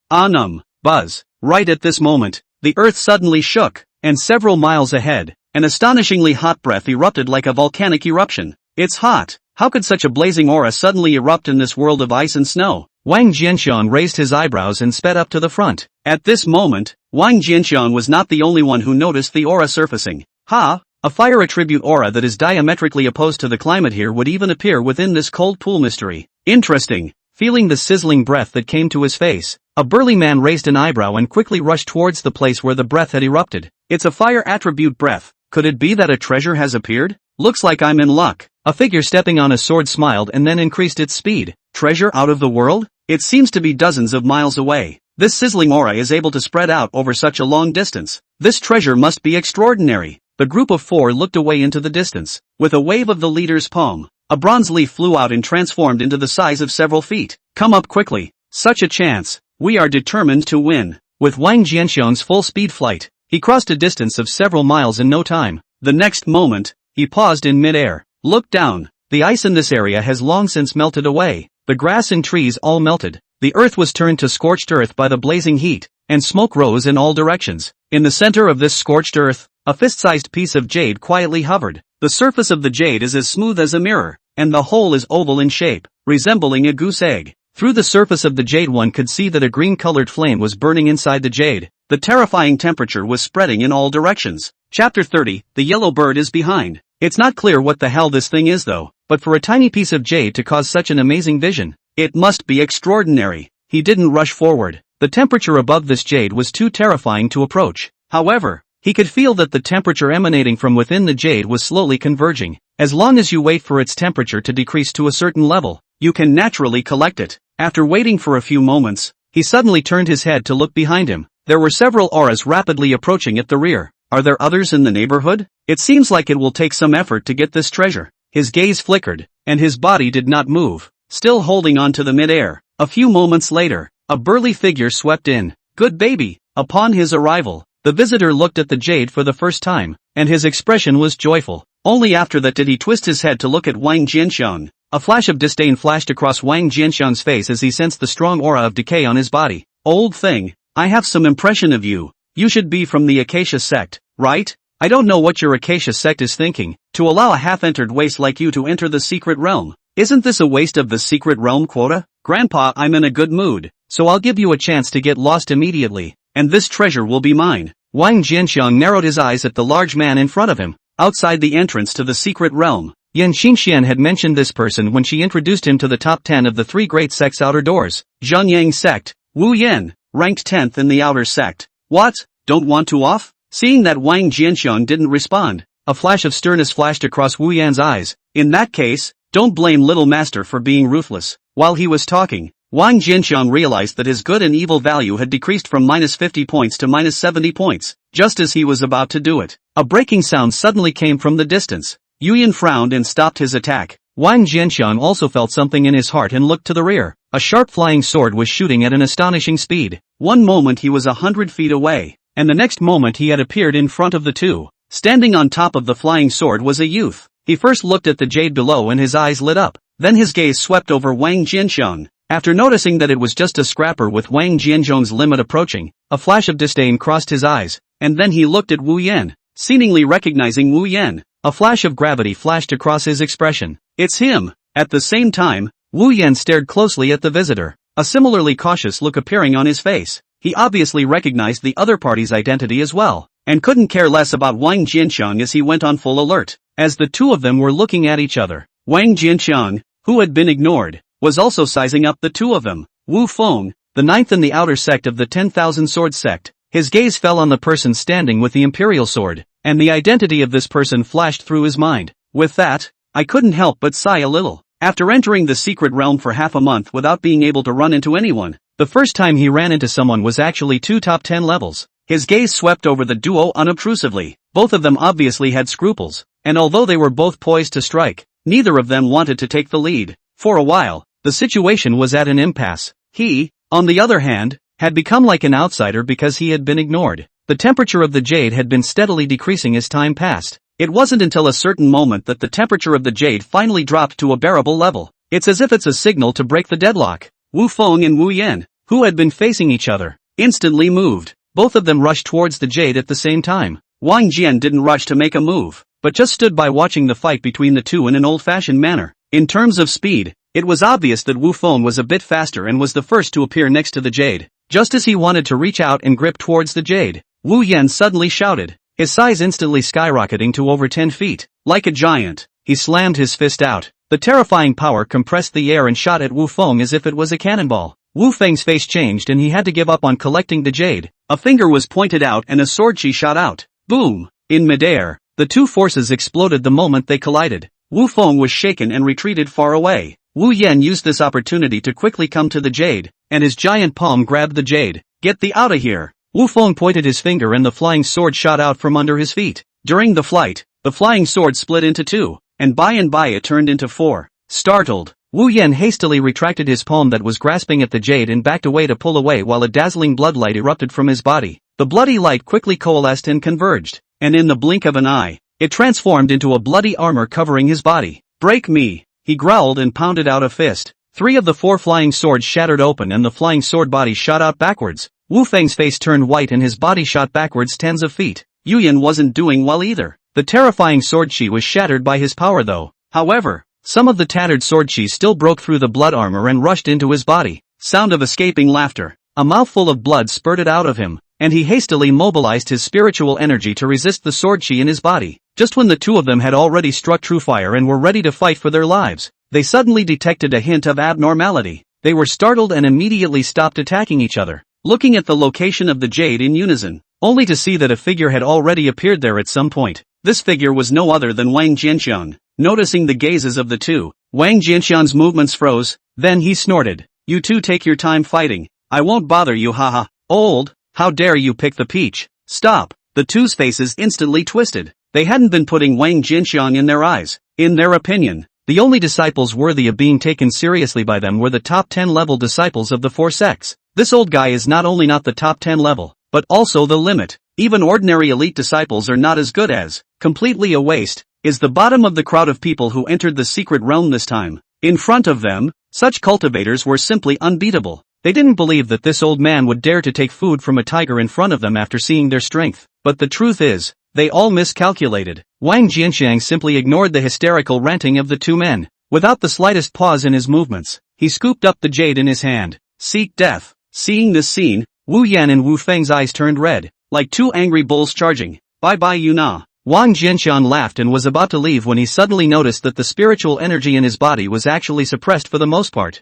Speaker 1: Buzz. Right at this moment, the earth suddenly shook, and several miles ahead, an astonishingly hot breath erupted like a volcanic eruption. It's hot. How could such a blazing aura suddenly erupt in this world of ice and snow? Wang Jianxiang raised his eyebrows and sped up to the front. At this moment, Wang Jianxiang was not the only one who noticed the aura surfacing. A fire attribute aura that is diametrically opposed to the climate here would even appear within this cold pool mystery. Interesting. Feeling the sizzling breath that came to his face, a burly man raised an eyebrow and quickly rushed towards the place where the breath had erupted. It's a fire attribute breath. Could it be that a treasure has appeared? Looks like I'm in luck. A figure stepping on a sword smiled and then increased its speed. Treasure out of the world? It seems to be dozens of miles away. This sizzling aura is able to spread out over such a long distance. This treasure must be extraordinary. The group of four looked away into the distance. With a wave of the leader's palm, a bronze leaf flew out and transformed into the size of several feet. Come up quickly. Such a chance. We are determined to win. With Wang Jianxiang's full speed flight, he crossed a distance of several miles in no time. The next moment, he paused in midair. Look down. The ice in this area has long since melted away. The grass and trees all melted. The earth was turned to scorched earth by the blazing heat, and smoke rose in all directions. In the center of this scorched earth, a fist-sized piece of jade quietly hovered. The surface of the jade is as smooth as a mirror, and the hole is oval in shape, resembling a goose egg. Through the surface of the jade one could see that a green-colored flame was burning inside the jade. The terrifying temperature was spreading in all directions. Chapter 30, The Yellow Bird is Behind. It's not clear what the hell this thing is though, but for a tiny piece of jade to cause such an amazing vision, it must be extraordinary. He didn't rush forward. The temperature above this jade was too terrifying to approach. However, he could feel that the temperature emanating from within the jade was slowly converging. As long as you wait for its temperature to decrease to a certain level, you can naturally collect it. After waiting for a few moments, he suddenly turned his head to look behind him. There were several auras rapidly approaching at the rear. Are there others in the neighborhood? It seems like it will take some effort to get this treasure. His gaze flickered, and his body did not move, still holding on to the mid-air. A few moments later, a burly figure swept in. Good baby. Upon his arrival, the visitor looked at the jade for the first time, and his expression was joyful. Only after that did he twist his head to look at Wang Jianxiang. A flash of disdain flashed across Wang Jianxiang's face as he sensed the strong aura of decay on his body. Old thing, I have some impression of you. You should be from the Acacia Sect, right? I don't know what your Acacia Sect is thinking, to allow a half-entered waste like you to enter the secret realm. Isn't this a waste of the secret realm quota? Grandpa, I'm in a good mood, so I'll give you a chance to get lost immediately, and this treasure will be mine. Wang Jianxiang narrowed his eyes at the large man in front of him, outside the entrance to the secret realm. Yan Xinxian had mentioned this person when she introduced him to the top 10 of the three great sects' outer doors. Zhengyang Sect, Wu Yan, ranked 10th in the outer sect. What? Don't want to off? Seeing that Wang Jianxiang didn't respond, a flash of sternness flashed across Wu Yan's eyes. In that case, don't blame little master for being ruthless. While he was talking, Wang Jianxiang realized that his good and evil value had decreased from -50 points to -70 points. Just as he was about to do it, a breaking sound suddenly came from the distance. Yu Yan frowned and stopped his attack. Wang Jianxiang also felt something in his heart and looked to the rear. A sharp flying sword was shooting at an astonishing speed. One moment he was 100 feet away, and the next moment he had appeared in front of the two. Standing on top of the flying sword was a youth. He first looked at the jade below and his eyes lit up. Then his gaze swept over Wang Jianxiang. After noticing that it was just a scrapper with Wang Jianzhong's limit approaching, a flash of disdain crossed his eyes, and then he looked at Wu Yan. Seemingly recognizing Wu Yan, a flash of gravity flashed across his expression. It's him! At the same time, Wu Yan stared closely at the visitor, a similarly cautious look appearing on his face. He obviously recognized the other party's identity as well, and couldn't care less about Wang Jianqiang as he went on full alert. As the two of them were looking at each other, Wang Jianqiang, who had been ignored, was also sizing up the two of them. Wu Feng, the ninth in the outer sect of the 10,000 Sword Sect. His gaze fell on the person standing with the imperial sword, and the identity of this person flashed through his mind. With that, I couldn't help but sigh a little. After entering the secret realm for half a month without being able to run into anyone, the first time he ran into someone was actually two top 10 levels. His gaze swept over the duo unobtrusively. Both of them obviously had scruples, and although they were both poised to strike, neither of them wanted to take the lead. For a while, the situation was at an impasse. He, on the other hand, had become like an outsider because he had been ignored. The temperature of the jade had been steadily decreasing as time passed. It wasn't until a certain moment that the temperature of the jade finally dropped to a bearable level. It's as if it's a signal to break the deadlock. Wu Feng and Wu Yan, who had been facing each other, instantly moved. Both of them rushed towards the jade at the same time. Wang Jian didn't rush to make a move, but just stood by watching the fight between the two in an old-fashioned manner. In terms of speed, it was obvious that Wu Feng was a bit faster and was the first to appear next to the jade. Just as he wanted to reach out and grip towards the jade, Wu Yan suddenly shouted, his size instantly skyrocketing to over 10 feet. Like a giant, he slammed his fist out. The terrifying power compressed the air and shot at Wu Feng as if it was a cannonball. Wu Feng's face changed and he had to give up on collecting the jade. A finger was pointed out and a sword chi shot out. Boom! In midair, the two forces exploded the moment they collided. Wu Feng was shaken and retreated far away. Wu Yan used this opportunity to quickly come to the jade, and his giant palm grabbed the jade. Get thee outta here! Wu Feng pointed his finger and the flying sword shot out from under his feet. During the flight, the flying sword split into two, and by it turned into four. Startled, Wu Yan hastily retracted his palm that was grasping at the jade and backed away to pull away while a dazzling blood light erupted from his body. The bloody light quickly coalesced and converged, and in the blink of an eye, it transformed into a bloody armor covering his body. Break me! He growled and pounded out a fist. 3 of the 4 flying swords shattered open and the flying sword body shot out backwards. Wu Feng's face turned white and his body shot backwards tens of feet. Yu Yan wasn't doing well either. The terrifying sword chi was shattered by his power though. However, some of the tattered sword chi still broke through the blood armor and rushed into his body. Sound of escaping laughter. A mouthful of blood spurted out of him, and he hastily mobilized his spiritual energy to resist the sword chi in his body. Just when the two of them had already struck true fire and were ready to fight for their lives, they suddenly detected a hint of abnormality. They were startled and immediately stopped attacking each other, looking at the location of the jade in unison, only to see that a figure had already appeared there at some point. This figure was no other than Wang Jianxiang. Noticing the gazes of the two, Wang Jianxiang's movements froze, then he snorted. You two take your time fighting. I won't bother you, haha. Old, how dare you pick the peach? Stop. The two's faces instantly twisted. They hadn't been putting Wang Jianxiang in their eyes. In their opinion, the only disciples worthy of being taken seriously by them were the top 10 level disciples of the 4 sects. This old guy is not only not the top 10 level, but also the limit. Even ordinary elite disciples are not as good as, completely a waste, is the bottom of the crowd of people who entered the secret realm this time. In front of them, such cultivators were simply unbeatable. They didn't believe that this old man would dare to take food from a tiger in front of them after seeing their strength. But the truth is, they all miscalculated. Wang Jianxiang simply ignored the hysterical ranting of the two men. Without the slightest pause in his movements, he scooped up the jade in his hand. Seek death. Seeing this scene, Wu Yan and Wu Feng's eyes turned red, like two angry bulls charging. Bye-bye Yuna. Wang Jianxiang laughed and was about to leave when he suddenly noticed that the spiritual energy in his body was actually suppressed for the most part.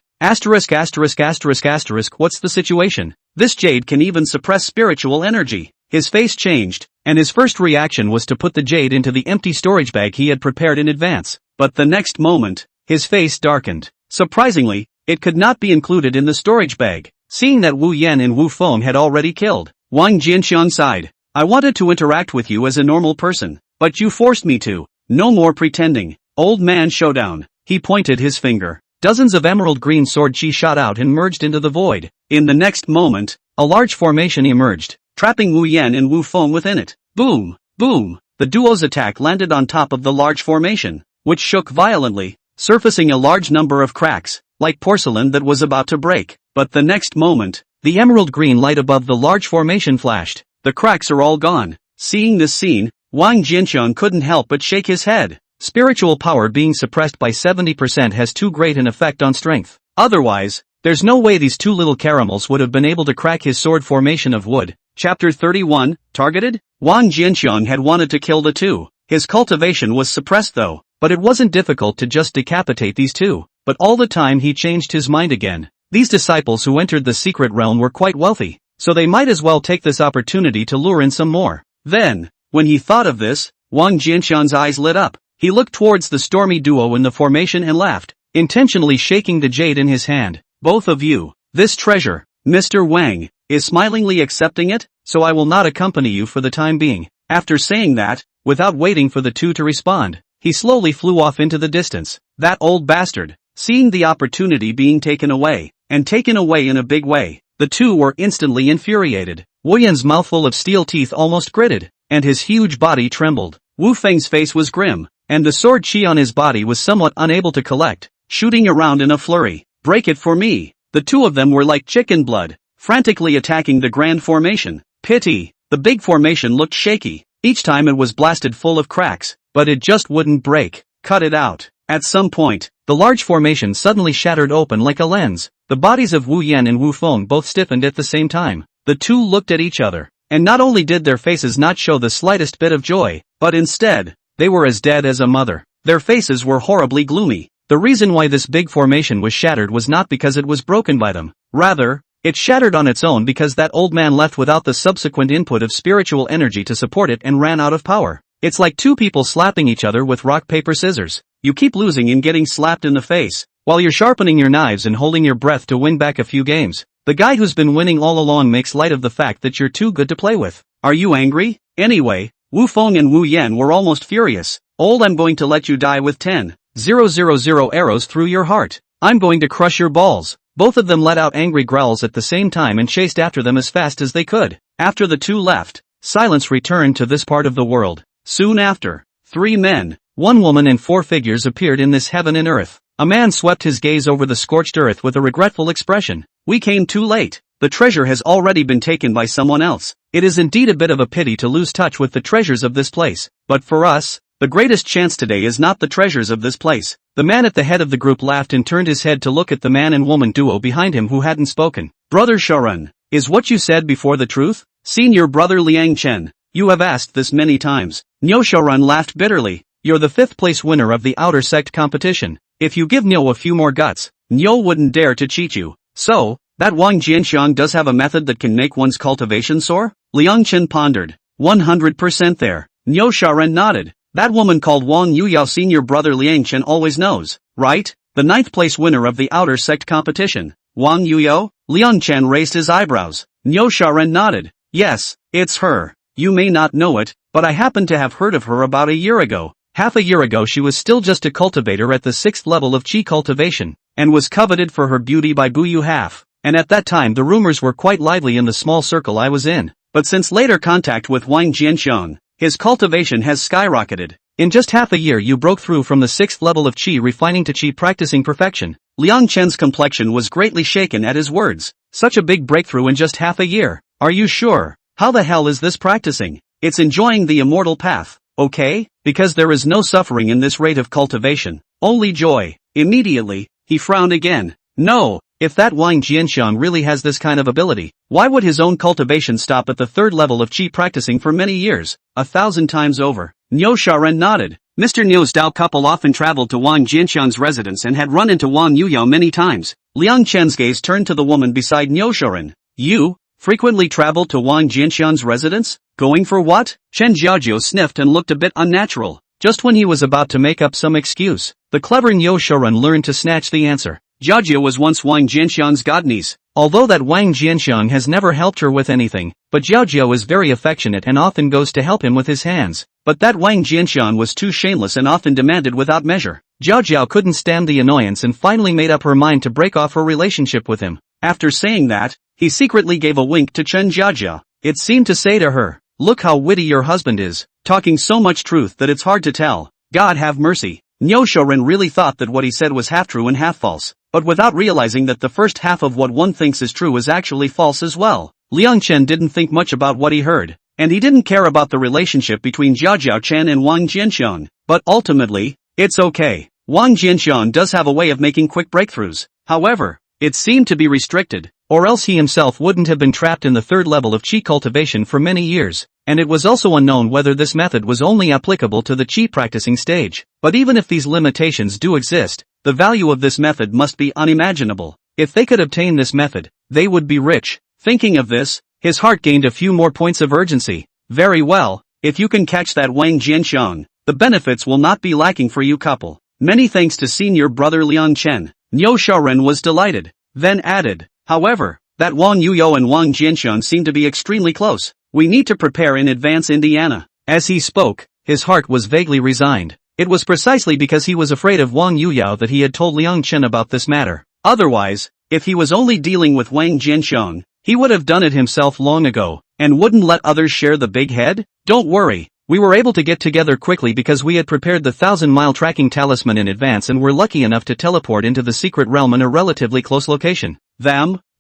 Speaker 1: What's the situation? This jade can even suppress spiritual energy. His face changed, and his first reaction was to put the jade into the empty storage bag he had prepared in advance. But the next moment, his face darkened. Surprisingly, it could not be included in the storage bag. Seeing that Wu Yan and Wu Feng had already killed, Wang Jianxiang sighed. I wanted to interact with you as a normal person, but you forced me to. No more pretending. Old man showdown. He pointed his finger. Dozens of emerald green sword chi shot out and merged into the void. In the next moment, a large formation emerged, trapping Wu Yan and Wu Feng within it. Boom! Boom! The duo's attack landed on top of the large formation, which shook violently, surfacing a large number of cracks. like porcelain that was about to break. But the next moment, the emerald green light above the large formation flashed. The cracks are all gone. Seeing this scene, Wang Jianxiang couldn't help but shake his head. Spiritual power being suppressed by 70% has too great an effect on strength. Otherwise, there's no way these two little caramels would have been able to crack his sword formation of wood. Chapter 31, Targeted? Wang Jianxiang had wanted to kill the two. His cultivation was suppressed though, but it wasn't difficult to just decapitate these two. But all the time he changed his mind again. These disciples who entered the secret realm were quite wealthy, so they might as well take this opportunity to lure in some more. Then, when he thought of this, Wang Jianxiang's eyes lit up. He looked towards the stormy duo in the formation and laughed, intentionally shaking the jade in his hand. Both of you, this treasure, Mr. Wang, is smilingly accepting it, so I will not accompany you for the time being. After saying that, without waiting for the two to respond, he slowly flew off into the distance. That old bastard, seeing the opportunity being taken away, and taken away in a big way, the two were instantly infuriated. Wu Yan's mouthful of steel teeth almost gritted, and his huge body trembled. Wu Feng's face was grim, and the sword chi on his body was somewhat unable to collect, shooting around in a flurry. Break it for me. The two of them were like chicken blood, frantically attacking the grand formation. Pity, the big formation looked shaky. Each time it was blasted full of cracks, but it just wouldn't break. Cut it out. At some point, the large formation suddenly shattered open like a lens. The bodies of Wu Yan and Wu Feng both stiffened at the same time. The two looked at each other, and not only did their faces not show the slightest bit of joy, but instead, they were as dead as a mother. Their faces were horribly gloomy. The reason why this big formation was shattered was not because it was broken by them. Rather, it shattered on its own because that old man left without the subsequent input of spiritual energy to support it and ran out of power. It's like two people slapping each other with rock paper scissors. You keep losing and getting slapped in the face, while you're sharpening your knives and holding your breath to win back a few games. The guy who's been winning all along makes light of the fact that you're too good to play with. Are you angry? Anyway, Wu Feng and Wu Yan were almost furious. Old, I'm going to let you die with 10,000 arrows through your heart. I'm going to crush your balls. Both of them let out angry growls at the same time and chased after them as fast as they could. After the two left, silence returned to this part of the world. Soon after, 3 men, 1 woman and 4 figures appeared in this heaven and earth. A man swept his gaze over the scorched earth with a regretful expression. We came too late. The treasure has already been taken by someone else. It is indeed a bit of a pity to lose touch with the treasures of this place. But for us, the greatest chance today is not the treasures of this place. The man at the head of the group laughed and turned his head to look at the man and woman duo behind him who hadn't spoken. Brother Sharon, is what you said before the truth? Senior brother Liang Chen, you have asked this many times. Niu Sharon laughed bitterly. You're the 5th place winner of the outer sect competition. If you give Niu a few more guts, Niu wouldn't dare to cheat you. So, that Wang Jianxiang does have a method that can make one's cultivation soar? Liang Chen pondered. 100% there. Niu Sharon nodded. That woman called Wang Yuyao senior brother Liang Chen always knows, right? The 9th place winner of the outer sect competition. Wang Yuyao? Liang Chen raised his eyebrows. Niu Sharon nodded. Yes, it's her. You may not know it, but I happen to have heard of her about a year ago. Half a year ago she was still just a cultivator at the 6th level of Qi cultivation, and was coveted for her beauty by Buyu Half. And at that time the rumors were quite lively in the small circle I was in. But since later contact with Wang Jianxiang, his cultivation has skyrocketed. In just half a year you broke through from the 6th level of Qi refining to Qi practicing perfection. Liang Chen's complexion was greatly shaken at his words. Such a big breakthrough in just half a year. Are you sure? How the hell is this practicing? It's enjoying the immortal path, okay? Because there is no suffering in this rate of cultivation. Only joy. Immediately, he frowned again. No, if that Wang Jianxiang really has this kind of ability, why would his own cultivation stop at the 3rd level of Qi practicing for many years? 1,000 times over. Niu Sharon nodded. Mr. Niu's Dao couple often traveled to Wang Jianxiang's residence and had run into Wang Yuyao many times. Liang Chen's gaze turned to the woman beside Niu Sharon. You frequently traveled to Wang Jianxiang's residence? Going for what? Chen Jiaojiu sniffed and looked a bit unnatural. Just when he was about to make up some excuse, the clever Niu Sharon learned to snatch the answer. Jiaojiu was once Wang Jianxiang's godniece. Although that Wang Jianxiang has never helped her with anything, but Jiaojiu is very affectionate and often goes to help him with his hands. But that Wang Jianxiang was too shameless and often demanded without measure. Jiaojiu couldn't stand the annoyance and finally made up her mind to break off her relationship with him. After saying that, he secretly gave a wink to Chen Jiaojiu. It seemed to say to her, look how witty your husband is, talking so much truth that it's hard to tell. God have mercy. Niu Shorin really thought that what he said was half true and half false. but without realizing that the first half of what one thinks is true is actually false as well. Liang Chen didn't think much about what he heard, and he didn't care about the relationship between Zhao Chen and Wang Jianxiang, but ultimately, it's okay. Wang Jianxiang does have a way of making quick breakthroughs, however, it seemed to be restricted, or else he himself wouldn't have been trapped in the third level of qi cultivation for many years, and it was also unknown whether this method was only applicable to the qi practicing stage. But even if these limitations do exist, the value of this method must be unimaginable. If they could obtain this method, they would be rich. Thinking of this, his heart gained a few more points of urgency. Very well, if you can catch that Wang Jianxiang, the benefits will not be lacking for you couple. Many thanks to senior brother Liang Chen. Niu Xiaoren was delighted, then added, however, that Wang Yuyo and Wang Jianxiang seem to be extremely close. We need to prepare in advance, Indiana. As he spoke, his heart was vaguely resigned. It was precisely because he was afraid of Wang Yuyao that he had told Liang Chen about this matter. Otherwise, if he was only dealing with Wang Jianxiang, he would have done it himself long ago, and wouldn't let others share the big head? Don't worry, we were able to get together quickly because we had prepared the 1,000-mile tracking talisman in advance and were lucky enough to teleport into the secret realm in a relatively close location.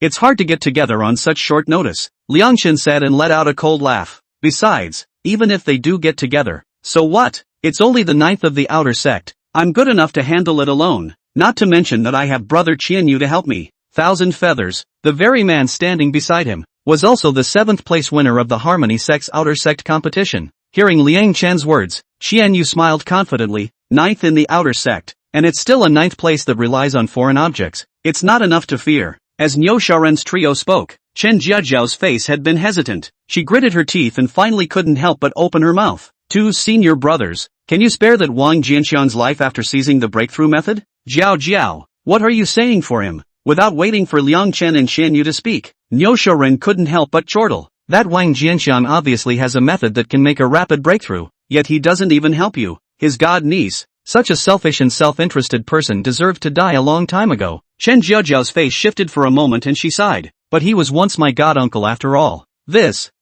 Speaker 1: It's hard to get together on such short notice, Liang Chen said and let out a cold laugh. Besides, even if they do get together, so what? It's only the 9th of the outer sect. I'm good enough to handle it alone, not to mention that I have brother Qianyu to help me. 1,000 feathers, the very man standing beside him, was also the 7th place winner of the Harmony Sect's outer sect competition. Hearing Liang Chen's words, Qianyu smiled confidently. 9th in the outer sect, and it's still a 9th place that relies on foreign objects. It's not enough to fear. As Niu Xiaoren's trio spoke, Chen Jiajiao's face had been hesitant. She gritted her teeth and finally couldn't help but open her mouth. 2 senior brothers, can you spare that Wang Jianxiang's life after seizing the breakthrough method? Jiao, what are you saying for him? Without waiting for Liang Chen and Qianyu to speak, Niu Xiaoren couldn't help but chortle. That Wang Jianxiang obviously has a method that can make a rapid breakthrough, yet he doesn't even help you. His god niece, such a selfish and self-interested person deserved to die a long time ago. Chen Jiajiao's face shifted for a moment and she sighed, but he was once my god uncle after all.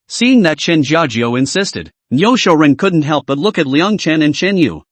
Speaker 1: Seeing that Chen Jiajiao insisted, Niu Xiaoren couldn't help but look at Liang Chen and Chen Yu.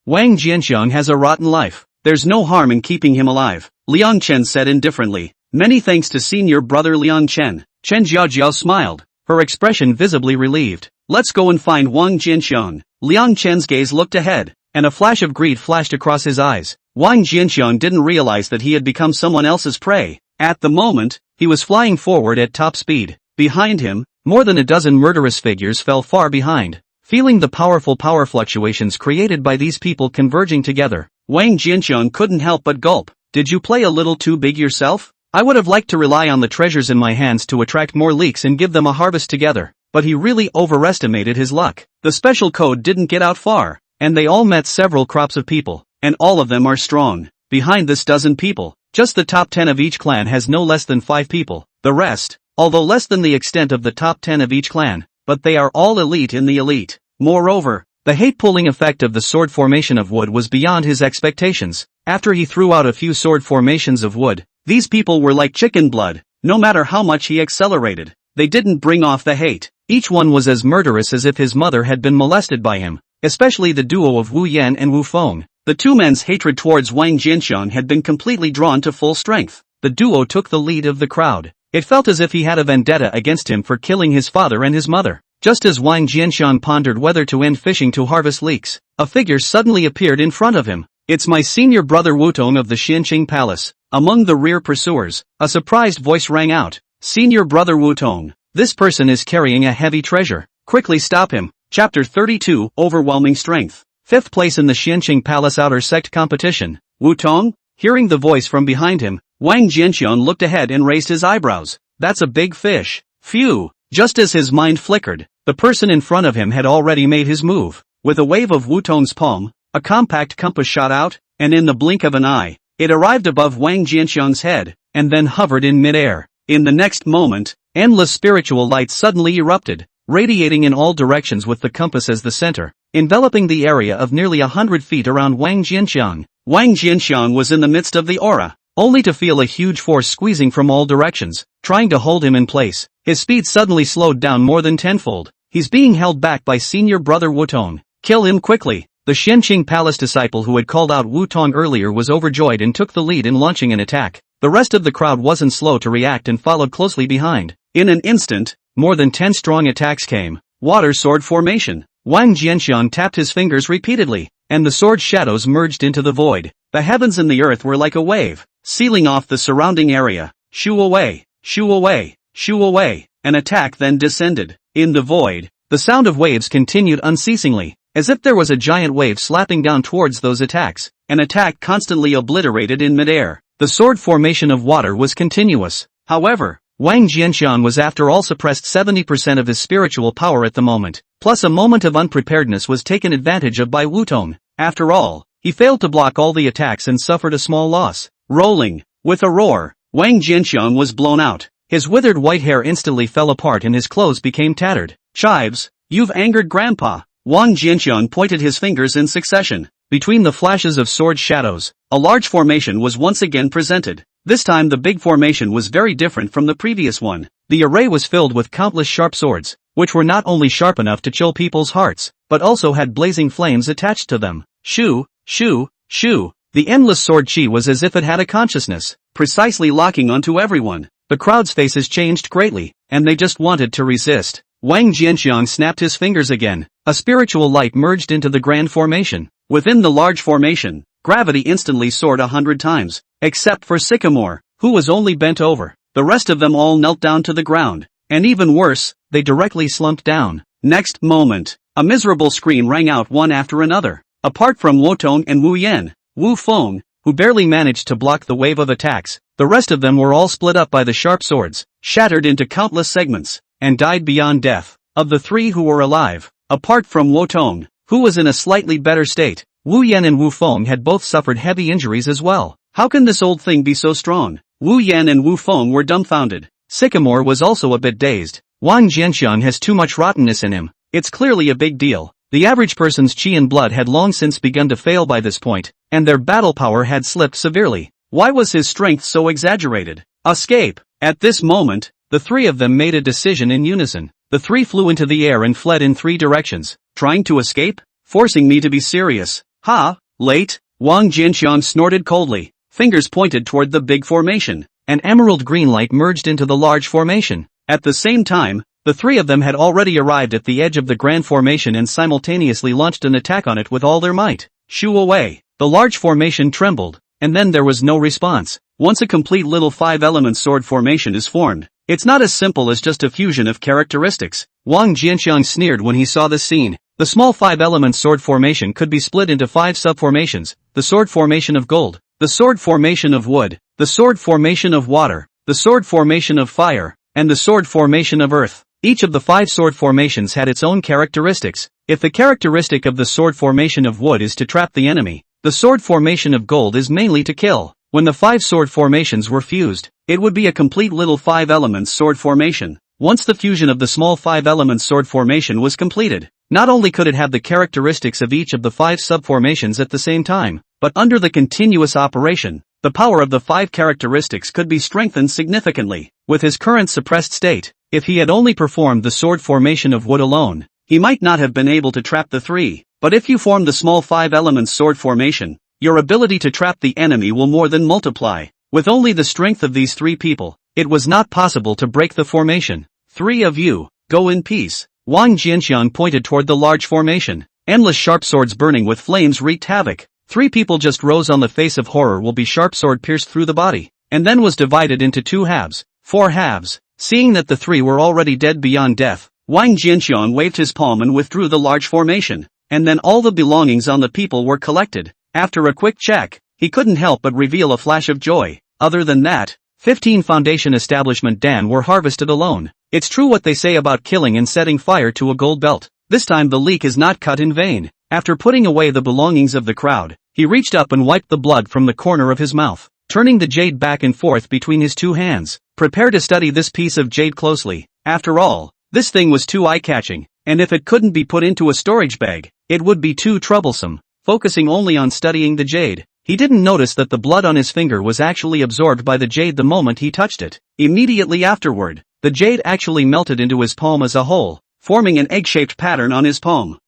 Speaker 1: Wang Jianxiang has a rotten life. There's no harm in keeping him alive, Liang Chen said indifferently. Many thanks to senior brother Liang Chen. Chen Jiajiao smiled, her expression visibly relieved. Let's go and find Wang Jianxiang. Liang Chen's gaze looked ahead, and a flash of greed flashed across his eyes. Wang Jianxiang didn't realize that he had become someone else's prey. At the moment, he was flying forward at top speed. Behind him, more than a dozen murderous figures fell far behind. Feeling the powerful power fluctuations created by these people converging together, Wang Jianxiang couldn't help but gulp. Did you play a little too big yourself? I would have liked to rely on the treasures in my hands to attract more leaks and give them a harvest together, but he really overestimated his luck. The special code didn't get out far, and they all met several crops of people, and all of them are strong. Behind this dozen people, just the top 10 of each clan has no less than 5 people. The rest, although less than the extent of the top 10 of each clan, but they are all elite in the elite. Moreover, the hate-pulling effect of the sword formation of wood was beyond his expectations. After he threw out a few sword formations of wood, these people were like chicken blood. No matter how much he accelerated, they didn't bring off the hate. Each one was as murderous as if his mother had been molested by him, especially the duo of Wu Yan and Wu Feng. The two men's hatred towards Wang Jianxiang had been completely drawn to full strength. The duo took the lead of the crowd. It felt as if he had a vendetta against him for killing his father and his mother. Just as Wang Jianxiang pondered whether to end fishing to harvest leeks, a figure suddenly appeared in front of him. It's my senior brother Wutong of the Xianqing Palace. Among the rear pursuers, a surprised voice rang out. Senior brother Wutong, this person is carrying a heavy treasure. Quickly stop him. Chapter 32, Overwhelming Strength. 5th place in the Xianqing Palace Outer Sect competition. Wutong? Hearing the voice from behind him, Wang Jianxiang looked ahead and raised his eyebrows. That's a big fish. Phew. Just as his mind flickered, the person in front of him had already made his move. With a wave of Wutong's palm, a compact compass shot out, and in the blink of an eye, it arrived above Wang Jianxiang's head, and then hovered in midair. In the next moment, endless spiritual light suddenly erupted, radiating in all directions with the compass as the center, enveloping the area of nearly 100 feet around Wang Jianxiang. Wang Jianxiang was in the midst of the aura, only to feel a huge force squeezing from all directions, trying to hold him in place. His speed suddenly slowed down more than tenfold. He's being held back by senior brother Wutong. Kill him quickly. The Xianqing Palace disciple who had called out Wu Tong earlier was overjoyed and took the lead in launching an attack. The rest of the crowd wasn't slow to react and followed closely behind. In an instant, more than 10 strong attacks came. Water sword formation. Wang Jianxiang tapped his fingers repeatedly, and the sword shadows merged into the void. The heavens and the earth were like a wave, sealing off the surrounding area. Shoo away, shoo away, shoo away. An attack then descended. In the void, the sound of waves continued unceasingly, as if there was a giant wave slapping down towards those attacks. An attack constantly obliterated in midair. The sword formation of water was continuous. However, Wang Jianxiang was after all suppressed 70% of his spiritual power at the moment, plus a moment of unpreparedness was taken advantage of by Wu Tong. After all, he failed to block all the attacks and suffered a small loss. Rolling. With a roar, Wang Jianxiang was blown out. His withered white hair instantly fell apart and his clothes became tattered. Chives, you've angered Grandpa. Wang Jianxiang pointed his fingers in succession. Between the flashes of sword shadows, a large formation was once again presented. This time the big formation was very different from the previous one. The array was filled with countless sharp swords, which were not only sharp enough to chill people's hearts, but also had blazing flames attached to them. Shoo, shoo, shoo. The endless sword chi was as if it had a consciousness, precisely locking onto everyone. The crowd's faces changed greatly, and they just wanted to resist. Wang Jianxiang snapped his fingers again. A spiritual light merged into the grand formation. Within the large formation, gravity instantly soared 100 times, except for Sycamore, who was only bent over. The rest of them all knelt down to the ground, and even worse, they directly slumped down. Next moment, a miserable scream rang out one after another. Apart from Wu Tong and Wu Yan, Wu Feng, who barely managed to block the wave of attacks, the rest of them were all split up by the sharp swords, shattered into countless segments, and died beyond death. Of the three who were alive, apart from Wu Tong, who was in a slightly better state, Wu Yan and Wu Feng had both suffered heavy injuries as well. How can this old thing be so strong? Wu Yan and Wu Feng were dumbfounded. Sycamore was also a bit dazed. Wang Jianxiang has too much rottenness in him. It's clearly a big deal. The average person's chi and blood had long since begun to fail by this point, and their battle power had slipped severely. Why was his strength so exaggerated? Escape! At this moment, the three of them made a decision in unison. The three flew into the air and fled in 3 directions. Trying to escape? Forcing me to be serious. Ha! Late? Wang Jianxiang snorted coldly. Fingers pointed toward the big formation. An emerald green light merged into the large formation. At the same time, the three of them had already arrived at the edge of the grand formation and simultaneously launched an attack on it with all their might. Shoo away! The large formation trembled, and then there was no response. Once a complete little 5-element sword formation is formed, it's not as simple as just a fusion of characteristics. Wang Jianxiang sneered when he saw this scene. The small 5-element sword formation could be split into 5 subformations: the sword formation of gold, the sword formation of wood, the sword formation of water, the sword formation of fire, and the sword formation of earth. Each of the 5 sword formations had its own characteristics. If the characteristic of the sword formation of wood is to trap the enemy, the sword formation of gold is mainly to kill. When the 5 sword formations were fused, it would be a complete little 5-element sword formation. Once the fusion of the small 5-element sword formation was completed, not only could it have the characteristics of each of the 5 subformations at the same time, but under the continuous operation, the power of the 5 characteristics could be strengthened significantly. With his current suppressed state, if he had only performed the sword formation of wood alone, he might not have been able to trap the 3. But if you form the small 5-element sword formation, your ability to trap the enemy will more than multiply. With only the strength of these 3 people, it was not possible to break the formation. 3 of you, go in peace. Wang Jianxiang pointed toward the large formation. Endless sharp swords burning with flames wreaked havoc. 3 people just rose on the face of horror will be sharp sword pierced through the body, and then was divided into 2 halves. 4 halves. Seeing that the 3 were already dead beyond death, Wang Jianxiang waved his palm and withdrew the large formation, and then all the belongings on the people were collected. After a quick check, he couldn't help but reveal a flash of joy. Other than that, 15 Foundation Establishment Dan were harvested alone. It's true what they say about killing and setting fire to a gold belt. This time the leak is not cut in vain. After putting away the belongings of the crowd, he reached up and wiped the blood from the corner of his mouth, turning the jade back and forth between his 2 hands. Prepare to study this piece of jade closely. After all, this thing was too eye-catching, and if it couldn't be put into a storage bag, it would be too troublesome. Focusing only on studying the jade, he didn't notice that the blood on his finger was actually absorbed by the jade the moment he touched it. Immediately afterward, the jade actually melted into his palm as a whole, forming an egg-shaped pattern on his palm.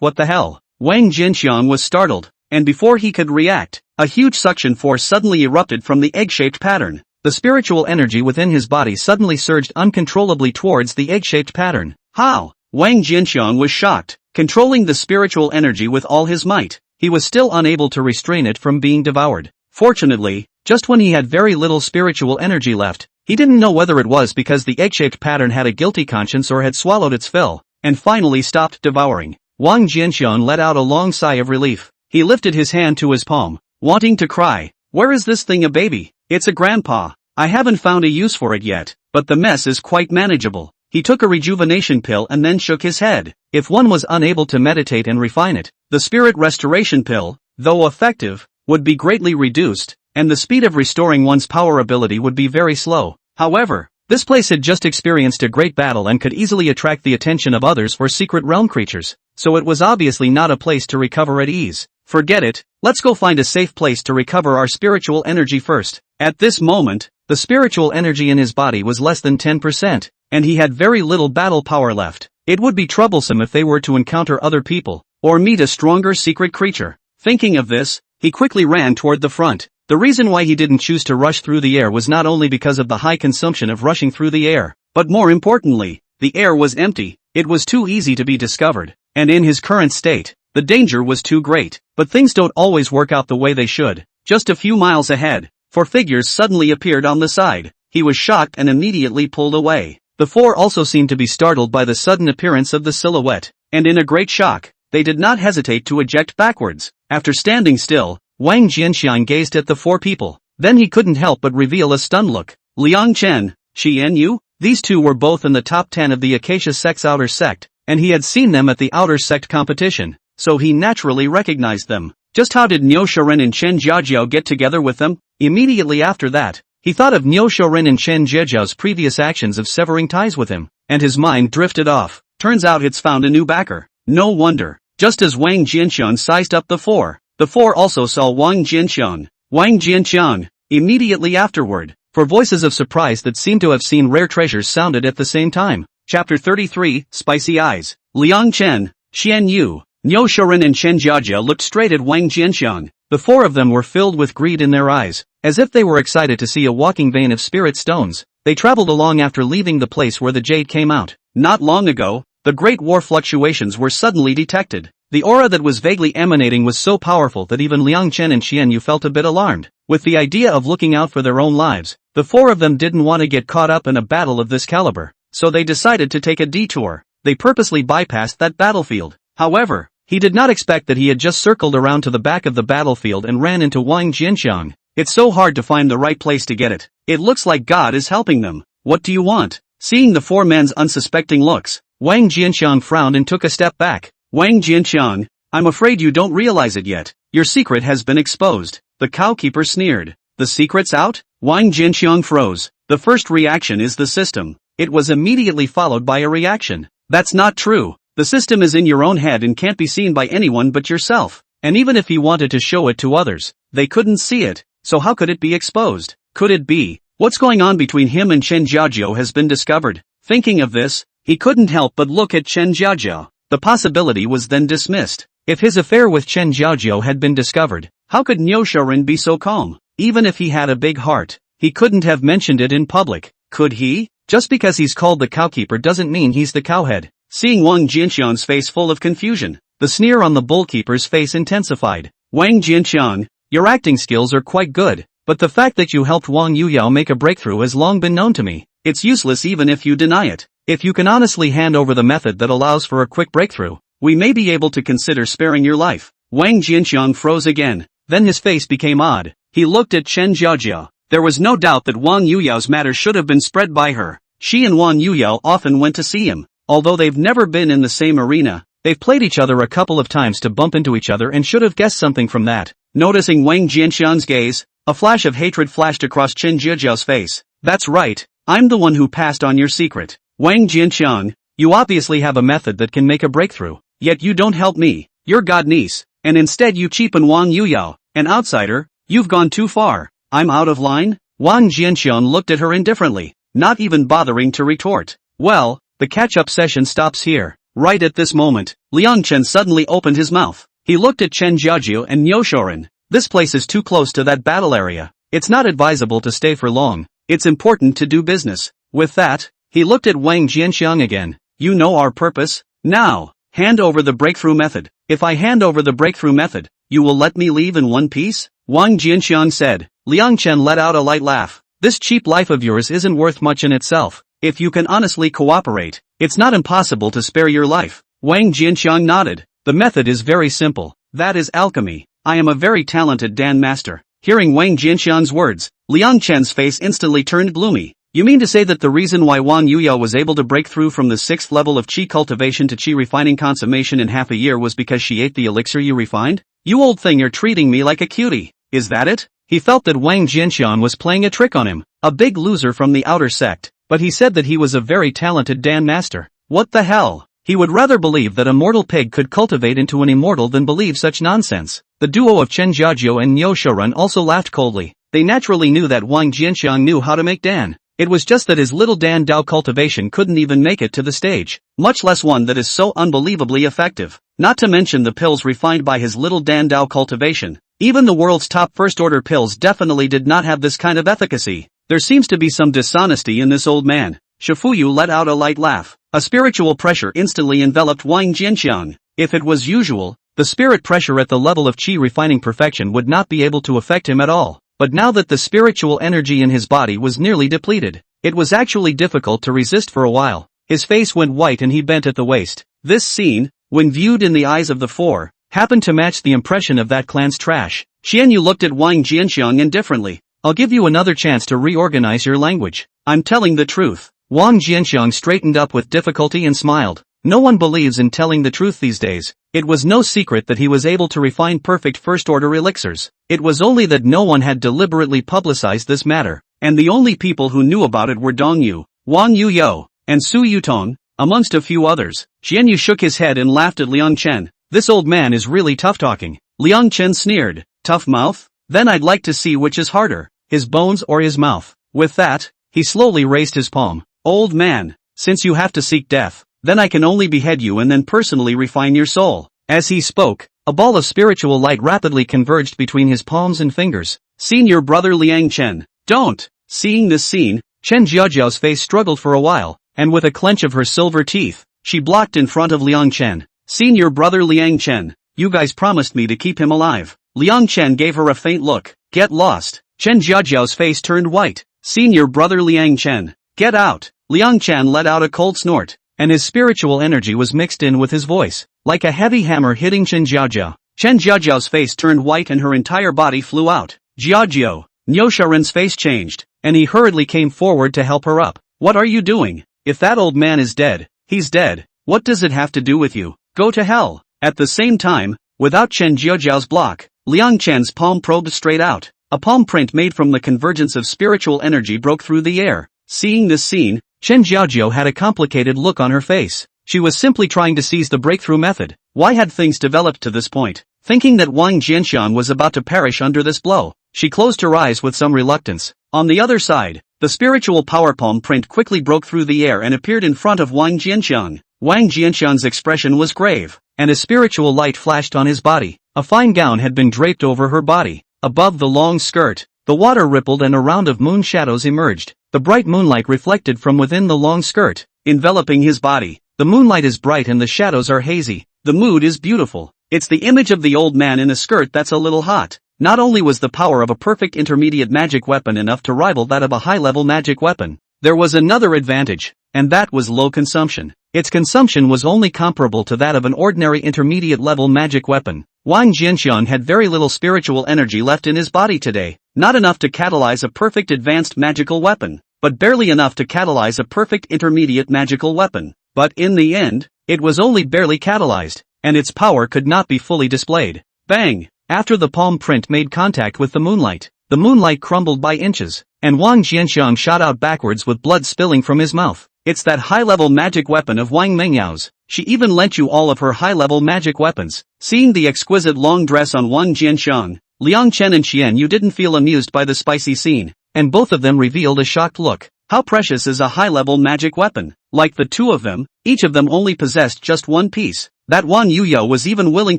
Speaker 1: What the hell? Wang Jinxiang was startled, and before he could react, a huge suction force suddenly erupted from the egg-shaped pattern. The spiritual energy within his body suddenly surged uncontrollably towards the egg-shaped pattern. How? Wang Jinxiang was shocked. Controlling the spiritual energy with all his might, he was still unable to restrain it from being devoured. Fortunately, just when he had very little spiritual energy left, he didn't know whether it was because the egg-shaped pattern had a guilty conscience or had swallowed its fill, and finally stopped devouring. Wang Jinxiang let out a long sigh of relief. He lifted his hand to his palm, wanting to cry. Where is this thing a baby? It's a grandpa. I haven't found a use for it yet, but the mess is quite manageable. He took a rejuvenation pill and then shook his head. If one was unable to meditate and refine it, the spirit restoration pill, though effective, would be greatly reduced, and the speed of restoring one's power ability would be very slow. However, this place had just experienced a great battle and could easily attract the attention of others for secret realm creatures, so it was obviously not a place to recover at ease. Forget it, let's go find a safe place to recover our spiritual energy first. At this moment, the spiritual energy in his body was less than 10%, and he had very little battle power left. It would be troublesome if they were to encounter other people, or meet a stronger secret creature. Thinking of this, he quickly ran toward the front. The reason why he didn't choose to rush through the air was not only because of the high consumption of rushing through the air, but more importantly, the air was empty. It was too easy to be discovered, and in his current state, the danger was too great. But things don't always work out the way they should. Just a few miles ahead, four figures suddenly appeared on the side. He was shocked and immediately pulled away. The four also seemed to be startled by the sudden appearance of the silhouette, and in a great shock, they did not hesitate to eject backwards. After standing still, Wang Jinxiang gazed at the four people. Then he couldn't help but reveal a stunned look. Liang Chen, Xian Yu? These two were both in the top 10 of the Acacia Sect's outer sect, and he had seen them at the outer sect competition, so he naturally recognized them. Just how did Niu Shoren and Chen Jiajiao get together with them? Immediately after that, he thought of Niu Shoren and Chen Jiajiao's previous actions of severing ties with him, and his mind drifted off. Turns out it's found a new backer. No wonder. Just as Wang Jinxiang sized up the four also saw Wang Jinxiang. Wang Jinxiang. Immediately afterward, for voices of surprise that seemed to have seen rare treasures sounded at the same time. Chapter 33, Spicy Eyes. Liang Chen, Xian Yu, Niu Shoren and Chen Jiajia looked straight at Wang Jinxiang. The four of them were filled with greed in their eyes, as if they were excited to see a walking vein of spirit stones. They traveled along after leaving the place where the jade came out. Not long ago, the Great War fluctuations were suddenly detected. The aura that was vaguely emanating was so powerful that even Liang Chen and Xian Yu felt a bit alarmed. With the idea of looking out for their own lives, the four of them didn't want to get caught up in a battle of this caliber, so they decided to take a detour. They purposely bypassed that battlefield. However, he did not expect that he had just circled around to the back of the battlefield and ran into Wang Jinxiang. It's so hard to find the right place to get it. It looks like God is helping them. What do you want? Seeing the four men's unsuspecting looks, Wang Jinxiang frowned and took a step back. Wang Jinxiang, I'm afraid you don't realize it yet. Your secret has been exposed. The cowkeeper sneered. The secret's out? Wang Jinxiang froze. The first reaction is the system. It was immediately followed by a reaction. That's not true. The system is in your own head and can't be seen by anyone but yourself. And even if he wanted to show it to others, they couldn't see it. So how could it be exposed? Could it be? What's going on between him and Chen Jiajiao has been discovered. Thinking of this, he couldn't help but look at Chen Jiajiao. The possibility was then dismissed. If his affair with Chen Jiajiao had been discovered, how could Niu Shoren be so calm? Even if he had a big heart, he couldn't have mentioned it in public. Could he? Just because he's called the cowkeeper doesn't mean he's the cowhead. Seeing Wang Jinxiang's face full of confusion, the sneer on the bullkeeper's face intensified. Wang Jinxiang, your acting skills are quite good, but the fact that you helped Wang Yuyao make a breakthrough has long been known to me. It's useless even if you deny it. If you can honestly hand over the method that allows for a quick breakthrough, we may be able to consider sparing your life. Wang Jinxiang froze again. Then his face became odd. He looked at Chen Jiajia. There was no doubt that Wang Yuyao's matter should have been spread by her. She and Wang Yuyao often went to see him. Although they've never been in the same arena, they've played each other a couple of times to bump into each other and should have guessed something from that. Noticing Wang Jinxiang's gaze, a flash of hatred flashed across Chen Jiajiao's face. That's right, I'm the one who passed on your secret. Wang Jinxiang, you obviously have a method that can make a breakthrough, yet you don't help me, your god niece, and instead you cheapen Wang Yuyao, an outsider. You've gone too far. I'm out of line? Wang Jinxiang looked at her indifferently, not even bothering to retort. Well, the catch-up session stops here. Right at this moment, Liang Chen suddenly opened his mouth. He looked at Chen Jiajiu and Niu Shorin. This place is too close to that battle area. It's not advisable to stay for long. It's important to do business. With that, he looked at Wang Jianxiang again. You know our purpose? Now, hand over the breakthrough method. If I hand over the breakthrough method, you will let me leave in one piece? Wang Jianxiang said. Liang Chen let out a light laugh. This cheap life of yours isn't worth much in itself. If you can honestly cooperate, it's not impossible to spare your life. Wang Jianxiang nodded. The method is very simple. That is alchemy. I am a very talented Dan master. Hearing Wang Jianxiang's words, Liang Chen's face instantly turned gloomy. You mean to say that the reason why Wang Yuya was able to break through from the 6th level of qi cultivation to qi refining consummation in half a year was because she ate the elixir you refined? You old thing, you're treating me like a cutie. Is that it? He felt that Wang Jianxiang was playing a trick on him, a big loser from the outer sect, but he said that he was a very talented Dan master. What the hell? He would rather believe that a mortal pig could cultivate into an immortal than believe such nonsense. The duo of Chen Jiajiu and Niu Shorin also laughed coldly. They naturally knew that Wang Jianxiang knew how to make Dan. It was just that his little Dan Dao cultivation couldn't even make it to the stage, much less one that is so unbelievably effective. Not to mention the pills refined by his little Dan Dao cultivation. Even the world's top first-order pills definitely did not have this kind of efficacy. There seems to be some dishonesty in this old man. Shifuyu let out a light laugh. A spiritual pressure instantly enveloped Wang Jianxiang. If it was usual, the spirit pressure at the level of qi refining perfection would not be able to affect him at all. But now that the spiritual energy in his body was nearly depleted, it was actually difficult to resist for a while. His face went white and he bent at the waist. This scene, when viewed in the eyes of the four, happened to match the impression of that clan's trash. Xianyu looked at Wang Jianxiang indifferently. I'll give you another chance to reorganize your language. I'm telling the truth. Wang Jianxiang straightened up with difficulty and smiled. No one believes in telling the truth these days. It was no secret that he was able to refine perfect first-order elixirs. It was only that no one had deliberately publicized this matter, and the only people who knew about it were Dong Yu, Wang Yuyo, and Su Yutong, amongst a few others. Xianyu shook his head and laughed at Liang Chen. This old man is really tough-talking. Liang Chen sneered. Tough mouth? Then I'd like to see which is harder, his bones or his mouth. With that, he slowly raised his palm. Old man, since you have to seek death, then I can only behead you and then personally refine your soul. As he spoke, a ball of spiritual light rapidly converged between his palms and fingers. Senior brother Liang Chen, don't! Seeing this scene, Chen Jiajiao's face struggled for a while, and with a clench of her silver teeth, she blocked in front of Liang Chen. Senior brother Liang Chen, you guys promised me to keep him alive. Liang Chen gave her a faint look. Get lost. Chen Jiajiao's face turned white. Senior brother Liang Chen, get out. Liang Chen let out a cold snort, and his spiritual energy was mixed in with his voice, like a heavy hammer hitting Chen Jiajiao. Chen Jiajiao's face turned white and her entire body flew out. Jiajiao, Niu Shorin's face changed, and he hurriedly came forward to help her up. What are you doing? If that old man is dead, he's dead. What does it have to do with you? Go to hell. At the same time, without Chen Jiajiao's block, Liang Chen's palm probed straight out. A palm print made from the convergence of spiritual energy broke through the air. Seeing this scene, Chen Jiajiao had a complicated look on her face. She was simply trying to seize the breakthrough method. Why had things developed to this point? Thinking that Wang Jianxiang was about to perish under this blow, she closed her eyes with some reluctance. On the other side, the spiritual power palm print quickly broke through the air and appeared in front of Wang Jianxiang. Wang Jianxiang's expression was grave, and a spiritual light flashed on his body. A fine gown had been draped over her body. Above the long skirt, the water rippled and a round of moon shadows emerged. The bright moonlight reflected from within the long skirt, enveloping his body. The moonlight is bright and the shadows are hazy. The mood is beautiful. It's the image of the old man in a skirt that's a little hot. Not only was the power of a perfect intermediate magic weapon enough to rival that of a high-level magic weapon, there was another advantage, and that was low consumption. Its consumption was only comparable to that of an ordinary intermediate-level magic weapon. Wang Jianxiang had very little spiritual energy left in his body today, not enough to catalyze a perfect advanced magical weapon, but barely enough to catalyze a perfect intermediate magical weapon. But in the end, it was only barely catalyzed, and its power could not be fully displayed. Bang! After the palm print made contact with the moonlight crumbled by inches, and Wang Jianxiang shot out backwards with blood spilling from his mouth. It's that high-level magic weapon of Wang Mengyao's. She even lent you all of her high-level magic weapons. Seeing the exquisite long dress on Wang Jianxiang, Liang Chen and Xianyu didn't feel amused by the spicy scene, and both of them revealed a shocked look. How precious is a high-level magic weapon? Like the two of them, each of them only possessed just one piece. That Wang Yuyo was even willing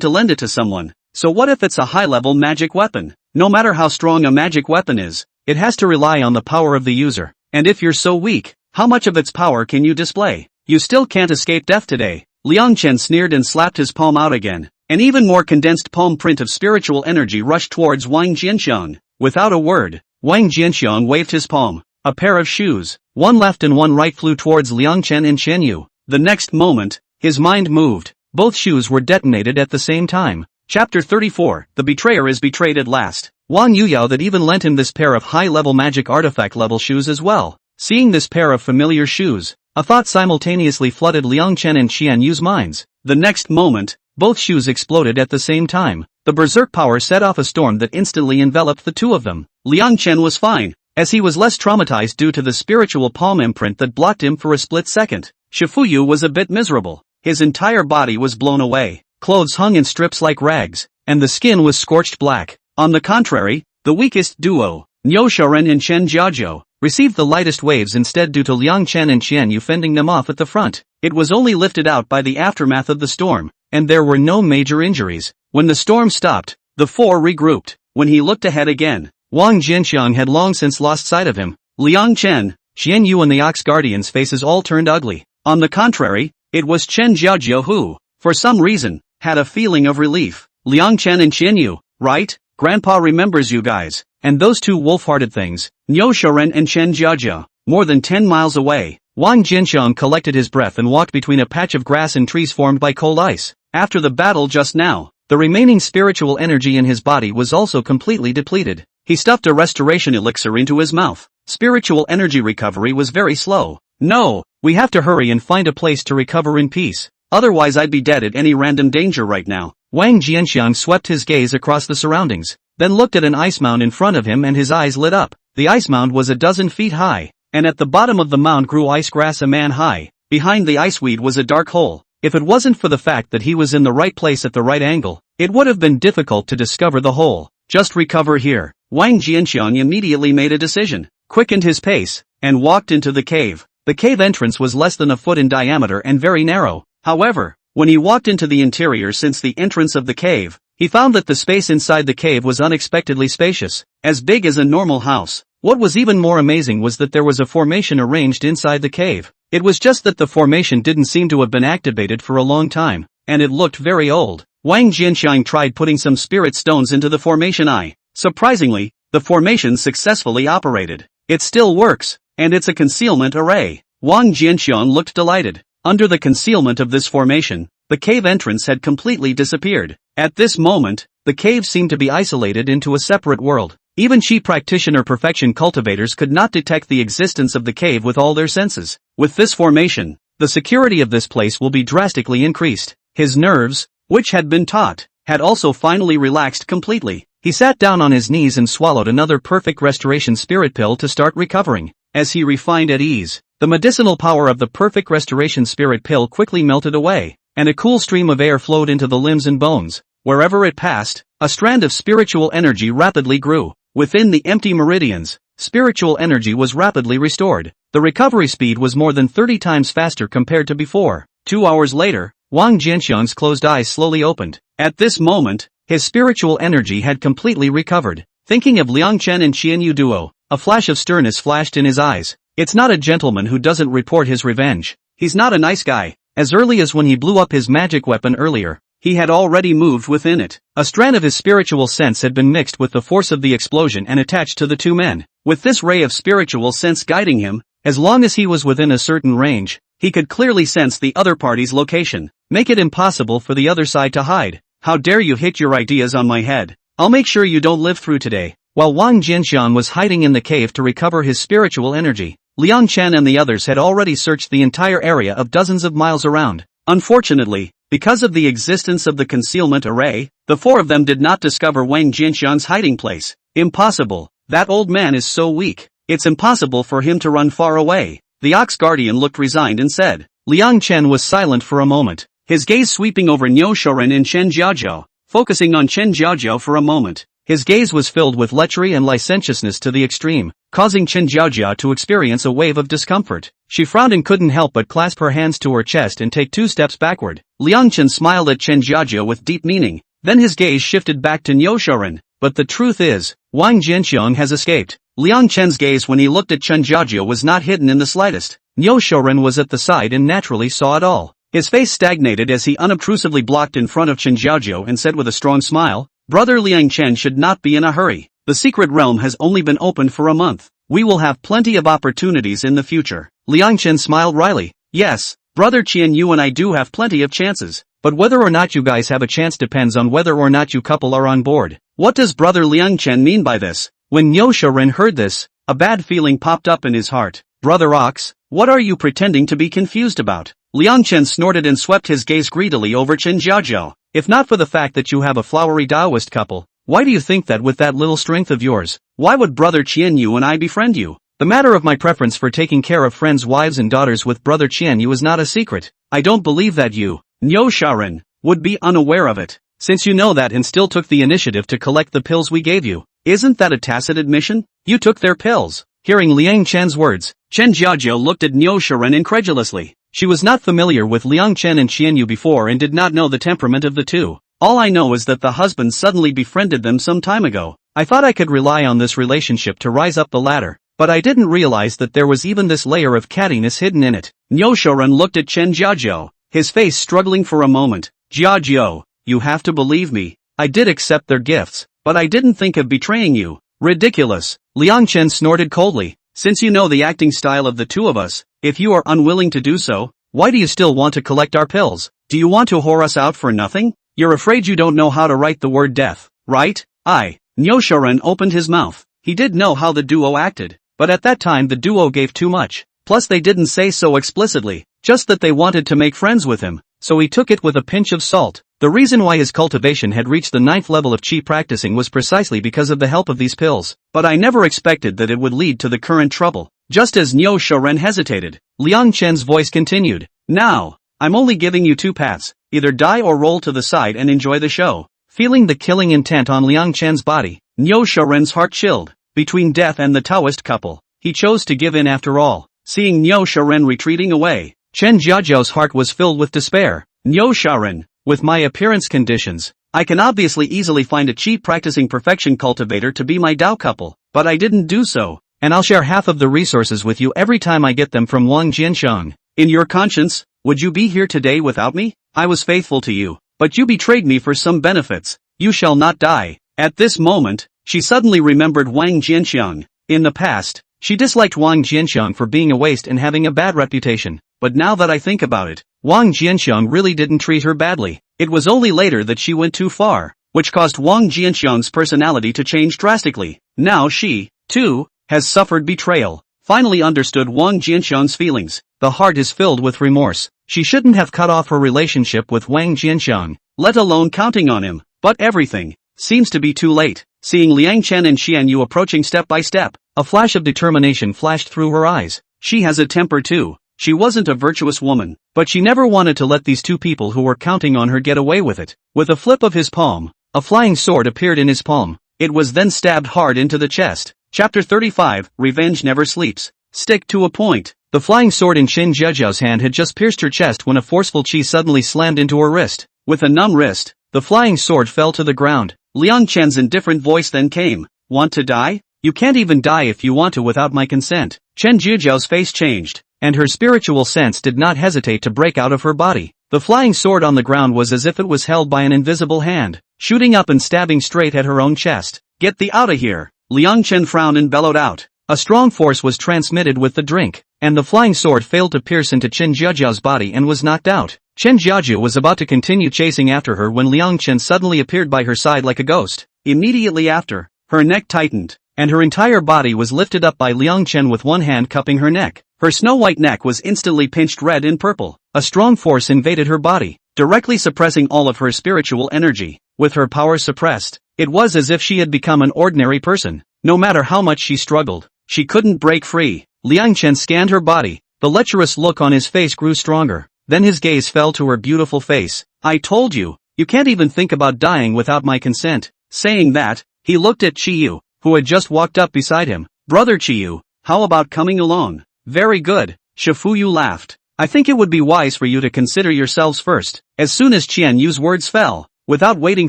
Speaker 1: to lend it to someone. So what if it's a high-level magic weapon? No matter how strong a magic weapon is, it has to rely on the power of the user. And if you're so weak, how much of its power can you display? You still can't escape death today. Liang Chen sneered and slapped his palm out again. An even more condensed palm print of spiritual energy rushed towards Wang Jianxiang. Without a word, Wang Jianxiang waved his palm. A pair of shoes, one left and one right, flew towards Liang Chen and Chen Yu. The next moment, his mind moved. Both shoes were detonated at the same time. Chapter 34, The Betrayer is Betrayed at Last. Wang Yuyao that even lent him this pair of high-level magic artifact-level shoes as well. Seeing this pair of familiar shoes, a thought simultaneously flooded Liang Chen and Qian Yu's minds. The next moment, both shoes exploded at the same time. The berserk power set off a storm that instantly enveloped the two of them. Liang Chen was fine, as he was less traumatized due to the spiritual palm imprint that blocked him for a split second. Shifuyu was a bit miserable. His entire body was blown away. Clothes hung in strips like rags, and the skin was scorched black. On the contrary, the weakest duo, Niu Shoren and Chen Jiajiu, received the lightest waves instead due to Liang Chen and Qian Yu fending them off at the front. It was only lifted out by the aftermath of the storm, and there were no major injuries. When the storm stopped, the four regrouped. When he looked ahead again, Wang Jianxiang had long since lost sight of him. Liang Chen, Qian Yu and the Ox Guardian's faces all turned ugly. On the contrary, it was Chen Jiajiu who, for some reason, had a feeling of relief. Liang Chen and Qian Yu, right? Grandpa remembers you guys. And those two wolf-hearted things, Niu Shoren and Chen Jiajiu, more than 10 miles away. Wang Jianxiang collected his breath and walked between a patch of grass and trees formed by cold ice. After the battle just now, the remaining spiritual energy in his body was also completely depleted. He stuffed a restoration elixir into his mouth. Spiritual energy recovery was very slow. No, we have to hurry and find a place to recover in peace. Otherwise I'd be dead at any random danger right now. Wang Jianxiang swept his gaze across the surroundings, then looked at an ice mound in front of him and his eyes lit up. The ice mound was a dozen feet high, and at the bottom of the mound grew ice grass a man high. Behind the iceweed was a dark hole. If it wasn't for the fact that he was in the right place at the right angle, it would have been difficult to discover the hole. Just recover here. Wang Jianxiang immediately made a decision, quickened his pace, and walked into the cave. The cave entrance was less than a foot in diameter and very narrow. However, when he walked into the interior since the entrance of the cave, he found that the space inside the cave was unexpectedly spacious, as big as a normal house. What was even more amazing was that there was a formation arranged inside the cave. It was just that the formation didn't seem to have been activated for a long time, and it looked very old. Wang Jianxiang tried putting some spirit stones into the formation eye. Surprisingly, the formation successfully operated. It still works, and it's a concealment array. Wang Jianxiang looked delighted. Under the concealment of this formation, the cave entrance had completely disappeared. At this moment, the cave seemed to be isolated into a separate world. Even Chi practitioner perfection cultivators could not detect the existence of the cave with all their senses. With this formation, the security of this place will be drastically increased. His nerves, which had been taut, had also finally relaxed completely. He sat down on his knees and swallowed another perfect restoration spirit pill to start recovering. As he refined at ease, the medicinal power of the perfect restoration spirit pill quickly melted away, and a cool stream of air flowed into the limbs and bones. Wherever it passed, a strand of spiritual energy rapidly grew. Within the empty meridians, spiritual energy was rapidly restored. The recovery speed was more than 30 times faster compared to before. 2 hours later, Wang Jianxiang's closed eyes slowly opened. At this moment, his spiritual energy had completely recovered. Thinking of Liang Chen and Qian Yu duo, a flash of sternness flashed in his eyes. It's not a gentleman who doesn't report his revenge. He's not a nice guy. As early as when he blew up his magic weapon earlier, he had already moved within it. A strand of his spiritual sense had been mixed with the force of the explosion and attached to the two men. With this ray of spiritual sense guiding him, as long as he was within a certain range, he could clearly sense the other party's location. Make it impossible for the other side to hide. How dare you hit your ideas on my head? I'll make sure you don't live through today. While Wang Jianxiang was hiding in the cave to recover his spiritual energy, Liang Chen and the others had already searched the entire area of dozens of miles around. Unfortunately, because of the existence of the concealment array, the four of them did not discover Wang Jianxiang's hiding place. Impossible. That old man is so weak. It's impossible for him to run far away. The Ox Guardian looked resigned and said. Liang Chen was silent for a moment, his gaze sweeping over Niu Shoren and Chen Jiajiu, focusing on Chen Jiajiu for a moment. His gaze was filled with lechery and licentiousness to the extreme. causing Chen Jiajia to experience a wave of discomfort. She frowned and couldn't help but clasp her hands to her chest and take 2 steps backward. Liang Chen smiled at Chen Jiajia with deep meaning. Then his gaze shifted back to Niu Shoren. But the truth is, Wang Jianxiang has escaped. Liang Chen's gaze when he looked at Chen Jiajia was not hidden in the slightest. Niu Shoren was at the side and naturally saw it all. His face stagnated as he unobtrusively blocked in front of Chen Jiajia and said with a strong smile, "Brother Liang Chen should not be in a hurry. The secret realm has only been opened for a month. We will have plenty of opportunities in the future." Liang Chen smiled wryly. "Yes, Brother Qian, you and I do have plenty of chances. But whether or not you guys have a chance depends on whether or not you couple are on board." What does Brother Liang Chen mean by this? When Niu Shoren heard this, a bad feeling popped up in his heart. "Brother Ox, what are you pretending to be confused about?" Liang Chen snorted and swept his gaze greedily over Chen Jiajiao. "If not for the fact that you have a flowery Taoist couple, why do you think that with that little strength of yours, why would Brother Qian Yu and I befriend you? The matter of my preference for taking care of friends' wives and daughters with Brother Qian Yu is not a secret. I don't believe that you, Niu Shoren, would be unaware of it. Since you know that and still took the initiative to collect the pills we gave you, isn't that a tacit admission? You took their pills." Hearing Liang Chen's words, Chen Jiajiao looked at Niu Shoren incredulously. She was not familiar with Liang Chen and Qian Yu before and did not know the temperament of the two. "All I know is that the husband suddenly befriended them some time ago. I thought I could rely on this relationship to rise up the ladder, but I didn't realize that there was even this layer of cattiness hidden in it." Niu Shoren looked at Chen Jiajiao, his face struggling for a moment. "Jiajiao, you have to believe me. I did accept their gifts, but I didn't think of betraying you." "Ridiculous." Liang Chen snorted coldly. "Since you know the acting style of the two of us, if you are unwilling to do so, why do you still want to collect our pills? Do you want to whore us out for nothing? You're afraid you don't know how to write the word death, right?" Niu Shoren opened his mouth. He did know how the duo acted, but at that time the duo gave too much. Plus they didn't say so explicitly, just that they wanted to make friends with him, so he took it with a pinch of salt. The reason why his cultivation had reached the 9th level of qi practicing was precisely because of the help of these pills, but I never expected that it would lead to the current trouble. Just as Niu Shoren hesitated, Liang Chen's voice continued, "Now, I'm only giving you 2 paths, either die or roll to the side and enjoy the show." Feeling the killing intent on Liang Chen's body, Niu Shoren's heart chilled. Between death and the Taoist couple, he chose to give in after all. Seeing Niu Shoren retreating away, Chen Jiajiao's heart was filled with despair. "Niu Shoren, with my appearance conditions, I can obviously easily find a qi practicing perfection cultivator to be my Dao couple, but I didn't do so, and I'll share half of the resources with you every time I get them from Wang Jianxiang. In your conscience, would you be here today without me? I was faithful to you, but you betrayed me for some benefits. You shall not die." At this moment, she suddenly remembered Wang Jianxiang. In the past, she disliked Wang Jianxiang for being a waste and having a bad reputation, but now that I think about it, Wang Jianxiang really didn't treat her badly. It was only later that she went too far, which caused Wang Jianxiang's personality to change drastically. Now she, too, has suffered betrayal. Finally understood Wang Jianxiang's feelings. The heart is filled with remorse. She shouldn't have cut off her relationship with Wang Jianxiang, let alone counting on him. But everything seems to be too late. Seeing Liang Chen and Qian Yu approaching step by step, a flash of determination flashed through her eyes. She has a temper too. She wasn't a virtuous woman, but she never wanted to let these two people who were counting on her get away with it. With a flip of his palm, a flying sword appeared in his palm. It was then stabbed hard into the chest. Chapter 35, Revenge Never Sleeps. Stick to a point. The flying sword in Chen Jiajiao's hand had just pierced her chest when a forceful chi suddenly slammed into her wrist. With a numb wrist, the flying sword fell to the ground. Liang Chen's indifferent voice then came. "Want to die? You can't even die if you want to without my consent." Chen Jiajiao's face changed, and her spiritual sense did not hesitate to break out of her body. The flying sword on the ground was as if it was held by an invisible hand, shooting up and stabbing straight at her own chest. "Get thee out of here!" Liang Chen frowned and bellowed out. A strong force was transmitted with the drink, and the flying sword failed to pierce into Chen Jiajiao's body and was knocked out. Chen Jiajia was about to continue chasing after her when Liang Chen suddenly appeared by her side like a ghost. Immediately after, her neck tightened, and her entire body was lifted up by Liang Chen with one hand cupping her neck. Her snow-white neck was instantly pinched red and purple. A strong force invaded her body, directly suppressing all of her spiritual energy. With her power suppressed, it was as if she had become an ordinary person. No matter how much she struggled, she couldn't break free. Liang Chen scanned her body. The lecherous look on his face grew stronger. Then his gaze fell to her beautiful face. "I told you, you can't even think about dying without my consent." Saying that, he looked at Qiyu, who had just walked up beside him. Brother Chiyu, how about coming along? Very good, Shifuyu laughed. I think it would be wise for you to consider yourselves first. As soon as Qian Yu's words fell, without waiting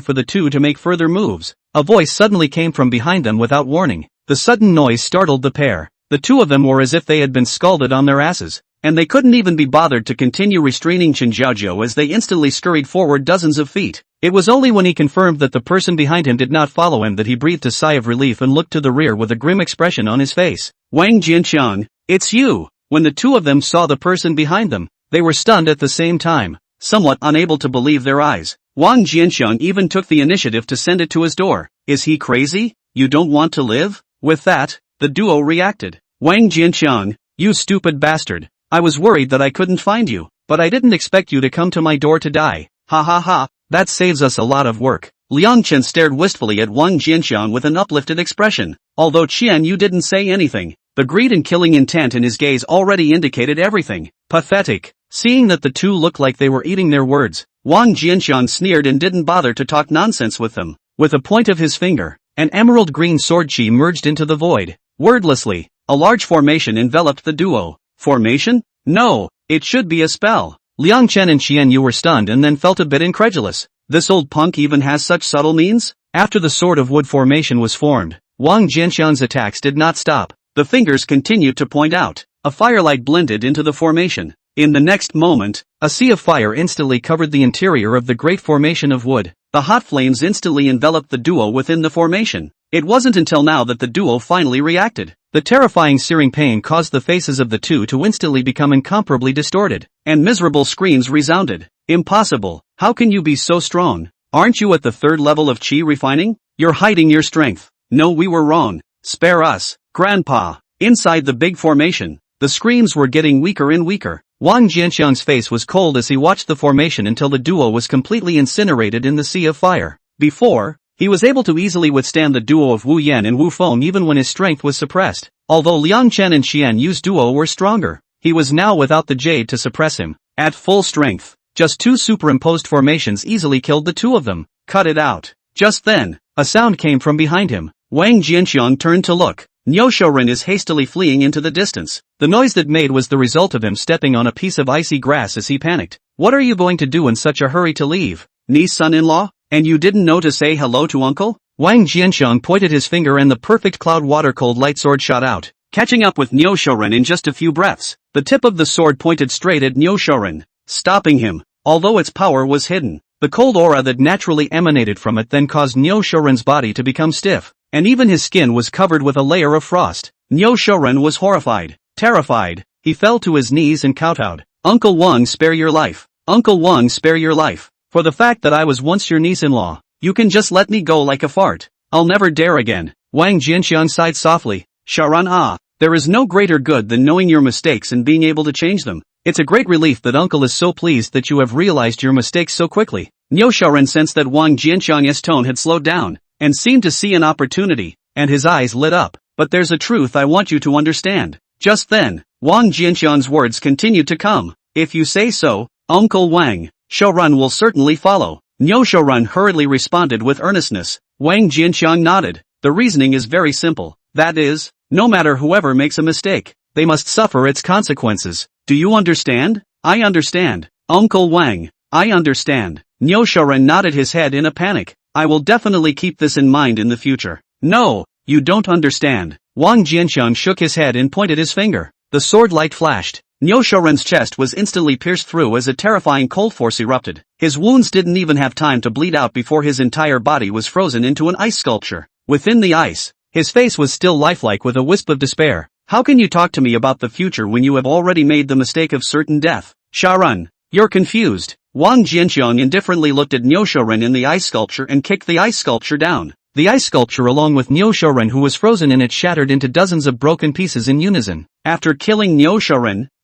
Speaker 1: for the two to make further moves, a voice suddenly came from behind them without warning. The sudden noise startled the pair. The two of them were as if they had been scalded on their asses, and they couldn't even be bothered to continue restraining Chen Jiaojiao as they instantly scurried forward dozens of feet. It was only when he confirmed that the person behind him did not follow him that he breathed a sigh of relief and looked to the rear with a grim expression on his face. Wang Jianqiang, it's you! When the two of them saw the person behind them, they were stunned at the same time, somewhat unable to believe their eyes. Wang Jianqiang even took the initiative to send it to his door. Is he crazy? You don't want to live? With that, the duo reacted. Wang Jianqiang, you stupid bastard. I was worried that I couldn't find you, but I didn't expect you to come to my door to die. Ha ha ha, that saves us a lot of work. Liang Chen stared wistfully at Wang Jianqiang with an uplifted expression. Although Qian Yu didn't say anything, the greed and killing intent in his gaze already indicated everything. Pathetic. Seeing that the two looked like they were eating their words, Wang Jianqiang sneered and didn't bother to talk nonsense with them. With a point of his finger, an emerald green sword chi merged into the void. Wordlessly, a large formation enveloped the duo. Formation? No, it should be a spell. Liang Chen and Qian Yu were stunned and then felt a bit incredulous. This old punk even has such subtle means? After the sword of wood formation was formed, Wang Jianqiang's attacks did not stop. The fingers continued to point out. A firelight blended into the formation. In the next moment, a sea of fire instantly covered the interior of the great formation of wood. The hot flames instantly enveloped the duo within the formation. It wasn't until now that the duo finally reacted. The terrifying searing pain caused the faces of the two to instantly become incomparably distorted, and miserable screams resounded. Impossible, how can you be so strong? Aren't you at the third level of chi refining? You're hiding your strength. No, we were wrong. Spare us, Grandpa. Inside the big formation, the screams were getting weaker and weaker. Wang Jianqiang's face was cold as he watched the formation until the duo was completely incinerated in the sea of fire. Before, he was able to easily withstand the duo of Wu Yan and Wu Feng even when his strength was suppressed. Although Liang Chen and Qian Yu's duo were stronger, he was now without the jade to suppress him. At full strength, just two superimposed formations easily killed the two of them. Cut it out. Just then, a sound came from behind him. Wang Jianqiang turned to look. Niu is hastily fleeing into the distance. The noise that made was the result of him stepping on a piece of icy grass as he panicked. What are you going to do in such a hurry to leave? Niece son-in-law? And you didn't know to say hello to uncle? Wang Jianqiang pointed his finger and the perfect cloud water-cold light sword shot out, catching up with Niu in just a few breaths. The tip of the sword pointed straight at Niu, stopping him. Although its power was hidden, the cold aura that naturally emanated from it then caused Niu body to become stiff, and even his skin was covered with a layer of frost. Niu was horrified, terrified. He fell to his knees and kowtowed. Uncle Wang, spare your life. Uncle Wang, spare your life. For the fact that I was once your niece-in-law, you can just let me go like a fart. I'll never dare again. Wang Jianqiang sighed softly. Sharan, there is no greater good than knowing your mistakes and being able to change them. It's a great relief that uncle is so pleased that you have realized your mistakes so quickly. Niu sensed that Wang Jianqiang's tone had slowed down, and seemed to see an opportunity, and his eyes lit up. But there's a truth I want you to understand. Just then, Wang Jianqiang's words continued to come. If you say so, Uncle Wang, Shorun will certainly follow. Niu hurriedly responded with earnestness. Wang Jianqiang nodded. The reasoning is very simple. That is, no matter whoever makes a mistake, they must suffer its consequences. Do you understand? I understand. Uncle Wang, I understand. Niu nodded his head in a panic. I will definitely keep this in mind in the future. No, you don't understand. Wang Jianqiang shook his head and pointed his finger. The sword light flashed. Niu chest was instantly pierced through as a terrifying cold force erupted. His wounds didn't even have time to bleed out before his entire body was frozen into an ice sculpture. Within the ice, his face was still lifelike with a wisp of despair. How can you talk to me about the future when you have already made the mistake of certain death? Sharan, you're confused. Wang Jianqiang indifferently looked at Niu in the ice sculpture and kicked the ice sculpture down. The ice sculpture along with Niu who was frozen in it shattered into dozens of broken pieces in unison. After killing Niu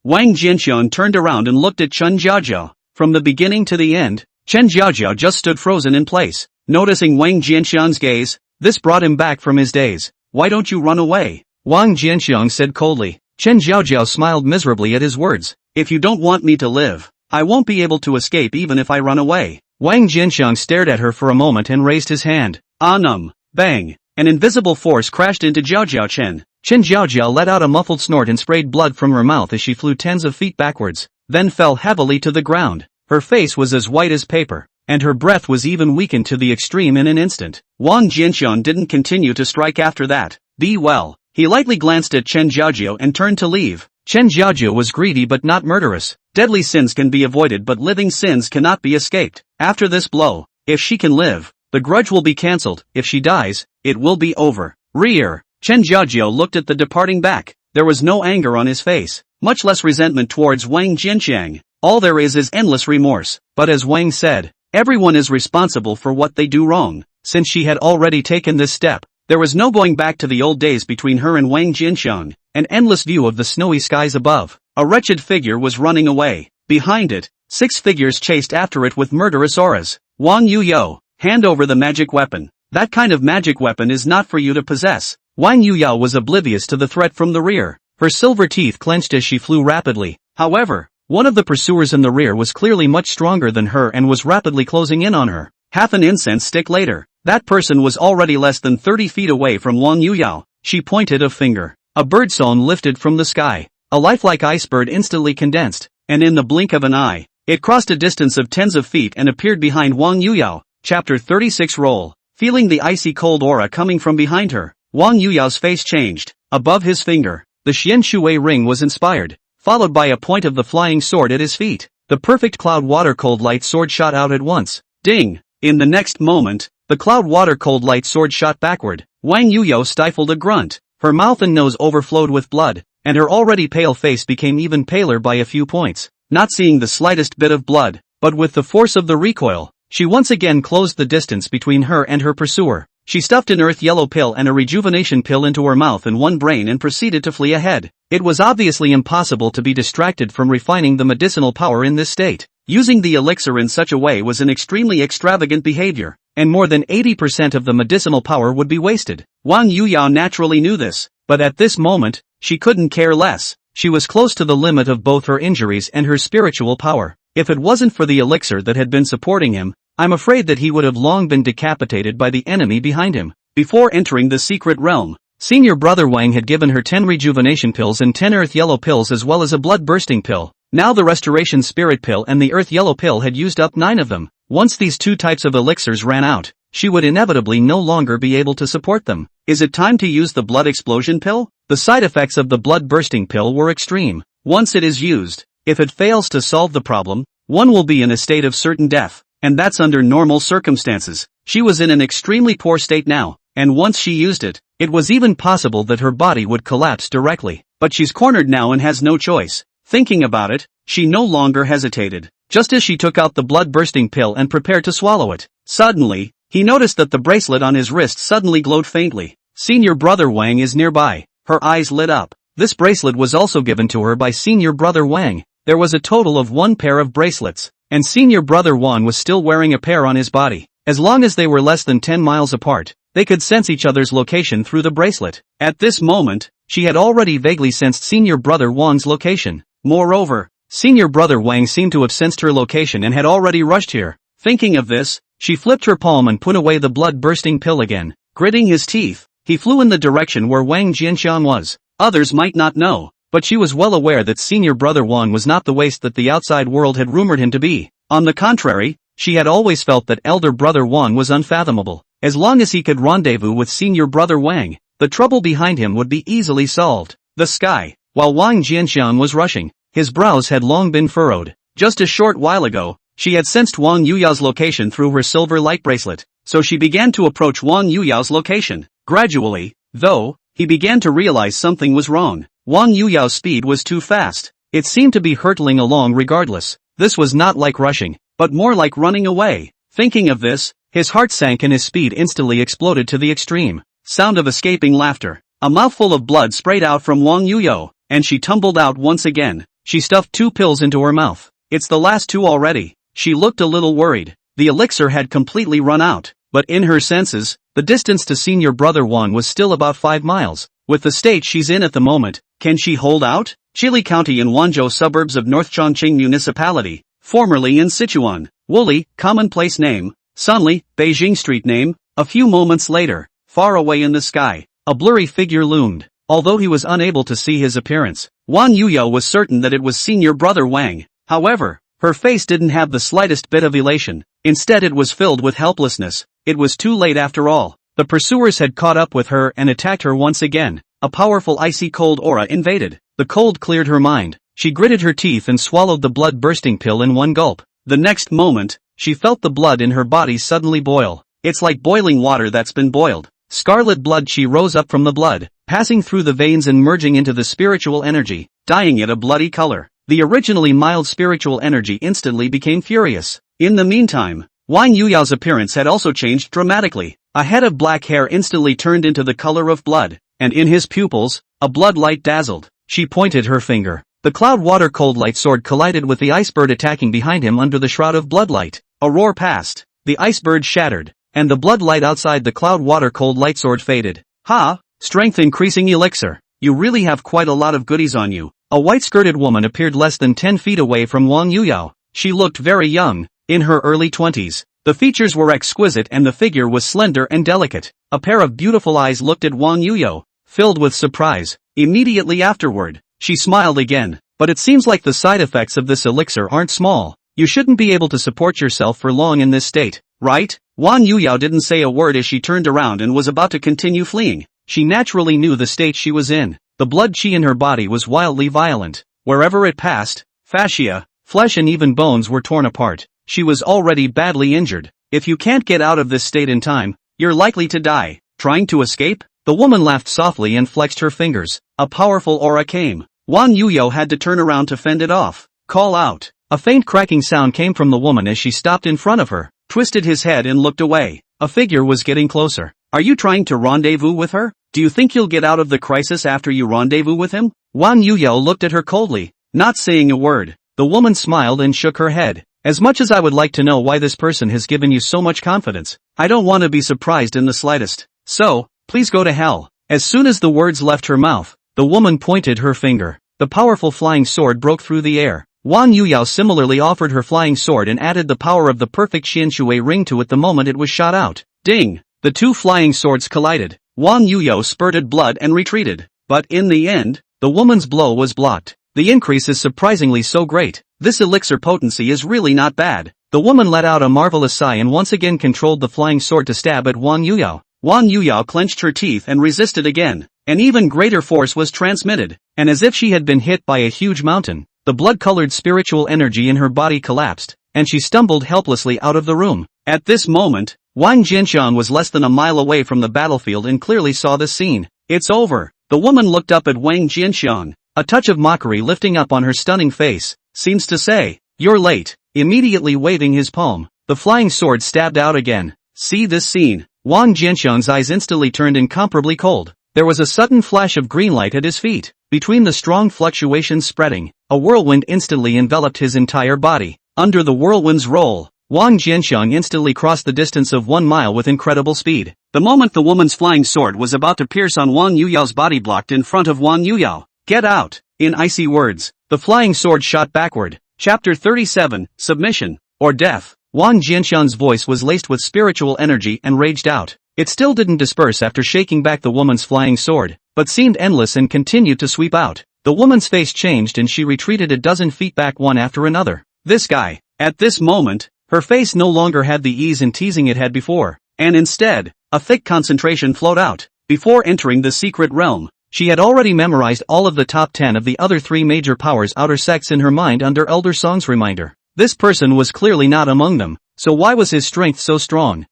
Speaker 1: Wang Jianqiang turned around and looked at Chen Jiaojiao. From the beginning to the end, Chen Jiaojiao just stood frozen in place. Noticing Wang Jianqiang's gaze, this brought him back from his daze. Why don't you run away? Wang Jianqiang said coldly. Chen Jiaojiao smiled miserably at his words. If you don't want me to live, I won't be able to escape even if I run away. Wang Jianqiang stared at her for a moment and raised his hand. Bang! An invisible force crashed into Jiao Chen. Chen Jiaojia let out a muffled snort and sprayed blood from her mouth as she flew tens of feet backwards, then fell heavily to the ground. Her face was as white as paper, and her breath was even weakened to the extreme in an instant. Wang Jianxian didn't continue to strike after that. Be well. He lightly glanced at Chen Jiaojia and turned to leave. Chen Jiaojia was greedy but not murderous. Deadly sins can be avoided but living sins cannot be escaped. After this blow, if she can live, the grudge will be cancelled. If she dies, it will be over. Rear. Chen Jiaojia looked at the departing back. There was no anger on his face, much less resentment towards Wang Jianxiang. All there is endless remorse. But as Wang said, everyone is responsible for what they do wrong. Since she had already taken this step, there was no going back to the old days between her and Wang Jianxiang. An endless view of the snowy skies above. A wretched figure was running away. Behind it, 6 figures chased after it with murderous auras. Wang Yuyo, hand over the magic weapon. That kind of magic weapon is not for you to possess. Wang Yuyo was oblivious to the threat from the rear. Her silver teeth clenched as she flew rapidly. However, one of the pursuers in the rear was clearly much stronger than her and was rapidly closing in on her. Half an incense stick later, that person was already less than 30 feet away from Wang Yuyo. She pointed a finger. A birdsong lifted from the sky. A lifelike ice bird instantly condensed, and in the blink of an eye, it crossed a distance of tens of feet and appeared behind Wang Yuyo. Chapter 36 Roll. Feeling the icy cold aura coming from behind her, Wang Yuyo's face changed. Above his finger, the Xian Shui ring was inspired, followed by a point of the flying sword at his feet. The perfect cloud water cold light sword shot out at once. Ding! In the next moment, the cloud water cold light sword shot backward. Wang Yuyo stifled a grunt. Her mouth and nose overflowed with blood, and her already pale face became even paler by a few points. Not seeing the slightest bit of blood, but with the force of the recoil, she once again closed the distance between her and her pursuer. She stuffed an earth yellow pill and a rejuvenation pill into her mouth and one brain and proceeded to flee ahead. It was obviously impossible to be distracted from refining the medicinal power in this state. Using the elixir in such a way was an extremely extravagant behavior, and more than 80% of the medicinal power would be wasted. Wang Yuyo naturally knew this, but at this moment, she couldn't care less. She was close to the limit of both her injuries and her spiritual power. If it wasn't for the elixir that had been supporting him, I'm afraid that he would have long been decapitated by the enemy behind him. Before entering the secret realm, senior brother Wang had given her 10 rejuvenation pills and 10 earth yellow pills as well as a blood-bursting pill. Now the restoration spirit pill and the earth yellow pill had used up 9 of them. Once these 2 types of elixirs ran out, she would inevitably no longer be able to support them. Is it time to use the blood explosion pill? The side effects of the blood-bursting pill were extreme. Once it is used, if it fails to solve the problem, one will be in a state of certain death, and that's under normal circumstances. She was in an extremely poor state now, and once she used it, it was even possible that her body would collapse directly. But she's cornered now and has no choice. Thinking about it, she no longer hesitated. Just as she took out the blood-bursting pill and prepared to swallow it, suddenly, he noticed that the bracelet on his wrist suddenly glowed faintly. Senior brother Wang is nearby. Her eyes lit up. This bracelet was also given to her by senior brother Wang. There was a total of 1 pair of bracelets, and senior brother Wang was still wearing a pair on his body. As long as they were less than 10 miles apart, they could sense each other's location through the bracelet. At this moment, she had already vaguely sensed senior brother Wang's location. Moreover, senior brother Wang seemed to have sensed her location and had already rushed here. Thinking of this, she flipped her palm and put away the blood-bursting pill again. Gritting his teeth, he flew in the direction where Wang Jianxian was. Others might not know, but she was well aware that senior brother Wang was not the waste that the outside world had rumored him to be. On the contrary, she had always felt that elder brother Wang was unfathomable. As long as he could rendezvous with senior brother Wang, the trouble behind him would be easily solved. The sky. While Wang Jianxian was rushing, his brows had long been furrowed. Just a short while ago, she had sensed Wang Yuyao's location through her silver light bracelet, so she began to approach Wang Yuyao's location. Gradually, though, he began to realize something was wrong. Wang Yuyao's speed was too fast. It seemed to be hurtling along regardless. This was not like rushing, but more like running away. Thinking of this, his heart sank and his speed instantly exploded to the extreme. Sound of escaping laughter. A mouthful of blood sprayed out from Wang Yuyo, and she tumbled out once again. She stuffed 2 pills into her mouth. It's the last 2 already. She looked a little worried. The elixir had completely run out, but in her senses, the distance to senior brother Wang was still about 5 miles. With the state she's in at the moment, can she hold out? Chili County in Wanzhou suburbs of North Chongqing Municipality, formerly in Sichuan. Wooly, commonplace name. Sunli, Beijing street name. A few moments later, far away in the sky, a blurry figure loomed. although he was unable to see his appearance. Wang Yuyo was certain that it was senior brother Wang. However, her face didn't have the slightest bit of elation. Instead it was filled with helplessness. It was too late after all. The pursuers had caught up with her and attacked her once again. A powerful icy cold aura invaded. The cold cleared her mind. She gritted her teeth and swallowed the blood-bursting pill in one gulp. The next moment, she felt the blood in her body suddenly boil. It's like boiling water that's been boiled. Scarlet blood. She rose up from the blood, passing through the veins and merging into the spiritual energy, dyeing it a bloody color. The originally mild spiritual energy instantly became furious. In the meantime, Wang Yuyao's appearance had also changed dramatically. A head of black hair instantly turned into the color of blood, and in his pupils, a blood light dazzled. She pointed her finger. The cloud water cold light sword collided with the ice bird attacking behind him under the shroud of bloodlight. A roar passed. The ice bird shattered, and the blood light outside the cloud water cold light sword faded. Ha! Strength increasing elixir. You really have quite a lot of goodies on you. A white-skirted woman appeared less than 10 feet away from Wang Yuyao. She looked very young, in her early 20s. The features were exquisite and the figure was slender and delicate. A pair of beautiful eyes looked at Wang Yuyao, filled with surprise. Immediately afterward, she smiled again. But it seems like the side effects of this elixir aren't small. You shouldn't be able to support yourself for long in this state, right? Wang Yuyao didn't say a word as she turned around and was about to continue fleeing. She naturally knew the state she was in. The blood chi in her body was wildly violent. Wherever it passed, fascia, flesh and even bones were torn apart. She was already badly injured. If you can't get out of this state in time, you're likely to die. Trying to escape? The woman laughed softly and flexed her fingers. A powerful aura came. Wang Yuyao had to turn around to fend it off. Call out. A faint cracking sound came from the woman as she stopped in front of her, twisted his head and looked away. A figure was getting closer. Are you trying to rendezvous with her? Do you think you'll get out of the crisis after you rendezvous with him? Wang Yuyao looked at her coldly, not saying a word. The woman smiled and shook her head. As much as I would like to know why this person has given you so much confidence, I don't want to be surprised in the slightest. So, please go to hell. As soon as the words left her mouth, the woman pointed her finger. The powerful flying sword broke through the air. Wang Yuyao similarly offered her flying sword and added the power of the perfect Xianshui ring to it the moment it was shot out. Ding! The two flying swords collided. Wang Yuyao spurted blood and retreated. But in the end, the woman's blow was blocked. The increase is surprisingly so great. This elixir potency is really not bad. The woman let out a marvelous sigh and once again controlled the flying sword to stab at Wang Yuyao. Wang Yuyao clenched her teeth and resisted again. An even greater force was transmitted, and as if she had been hit by a huge mountain, the blood-colored spiritual energy in her body collapsed, and she stumbled helplessly out of the room. At this moment, Wang Jianxiang was less than a mile away from the battlefield and clearly saw this scene. It's over. The woman looked up at Wang Jianxiang, a touch of mockery lifting up on her stunning face. Seems to say, you're late. Immediately waving his palm, the flying sword stabbed out again. See this scene. Wang Jianxiang's eyes instantly turned incomparably cold. There was a sudden flash of green light at his feet. Between the strong fluctuations spreading, a whirlwind instantly enveloped his entire body. Under the whirlwind's roll, Wang Jianxiang instantly crossed the distance of 1 mile with incredible speed. The moment the woman's flying sword was about to pierce on Wang Yuyao's body blocked in front of Wang Yuyao. Get out! In icy words, the flying sword shot backward. Chapter 37, Submission, or Death. Wang Jianxiang's voice was laced with spiritual energy and raged out. It still didn't disperse after shaking back the woman's flying sword, but seemed endless and continued to sweep out. The woman's face changed and she retreated a dozen feet back one after another. This guy. At this moment, her face no longer had the ease and teasing it had before, and instead, a thick concentration flowed out. Before entering the secret realm, she had already memorized all of the top 10 of the other 3 major powers outer sects in her mind under Elder Song's reminder. This person was clearly not among them, so why was his strength so strong?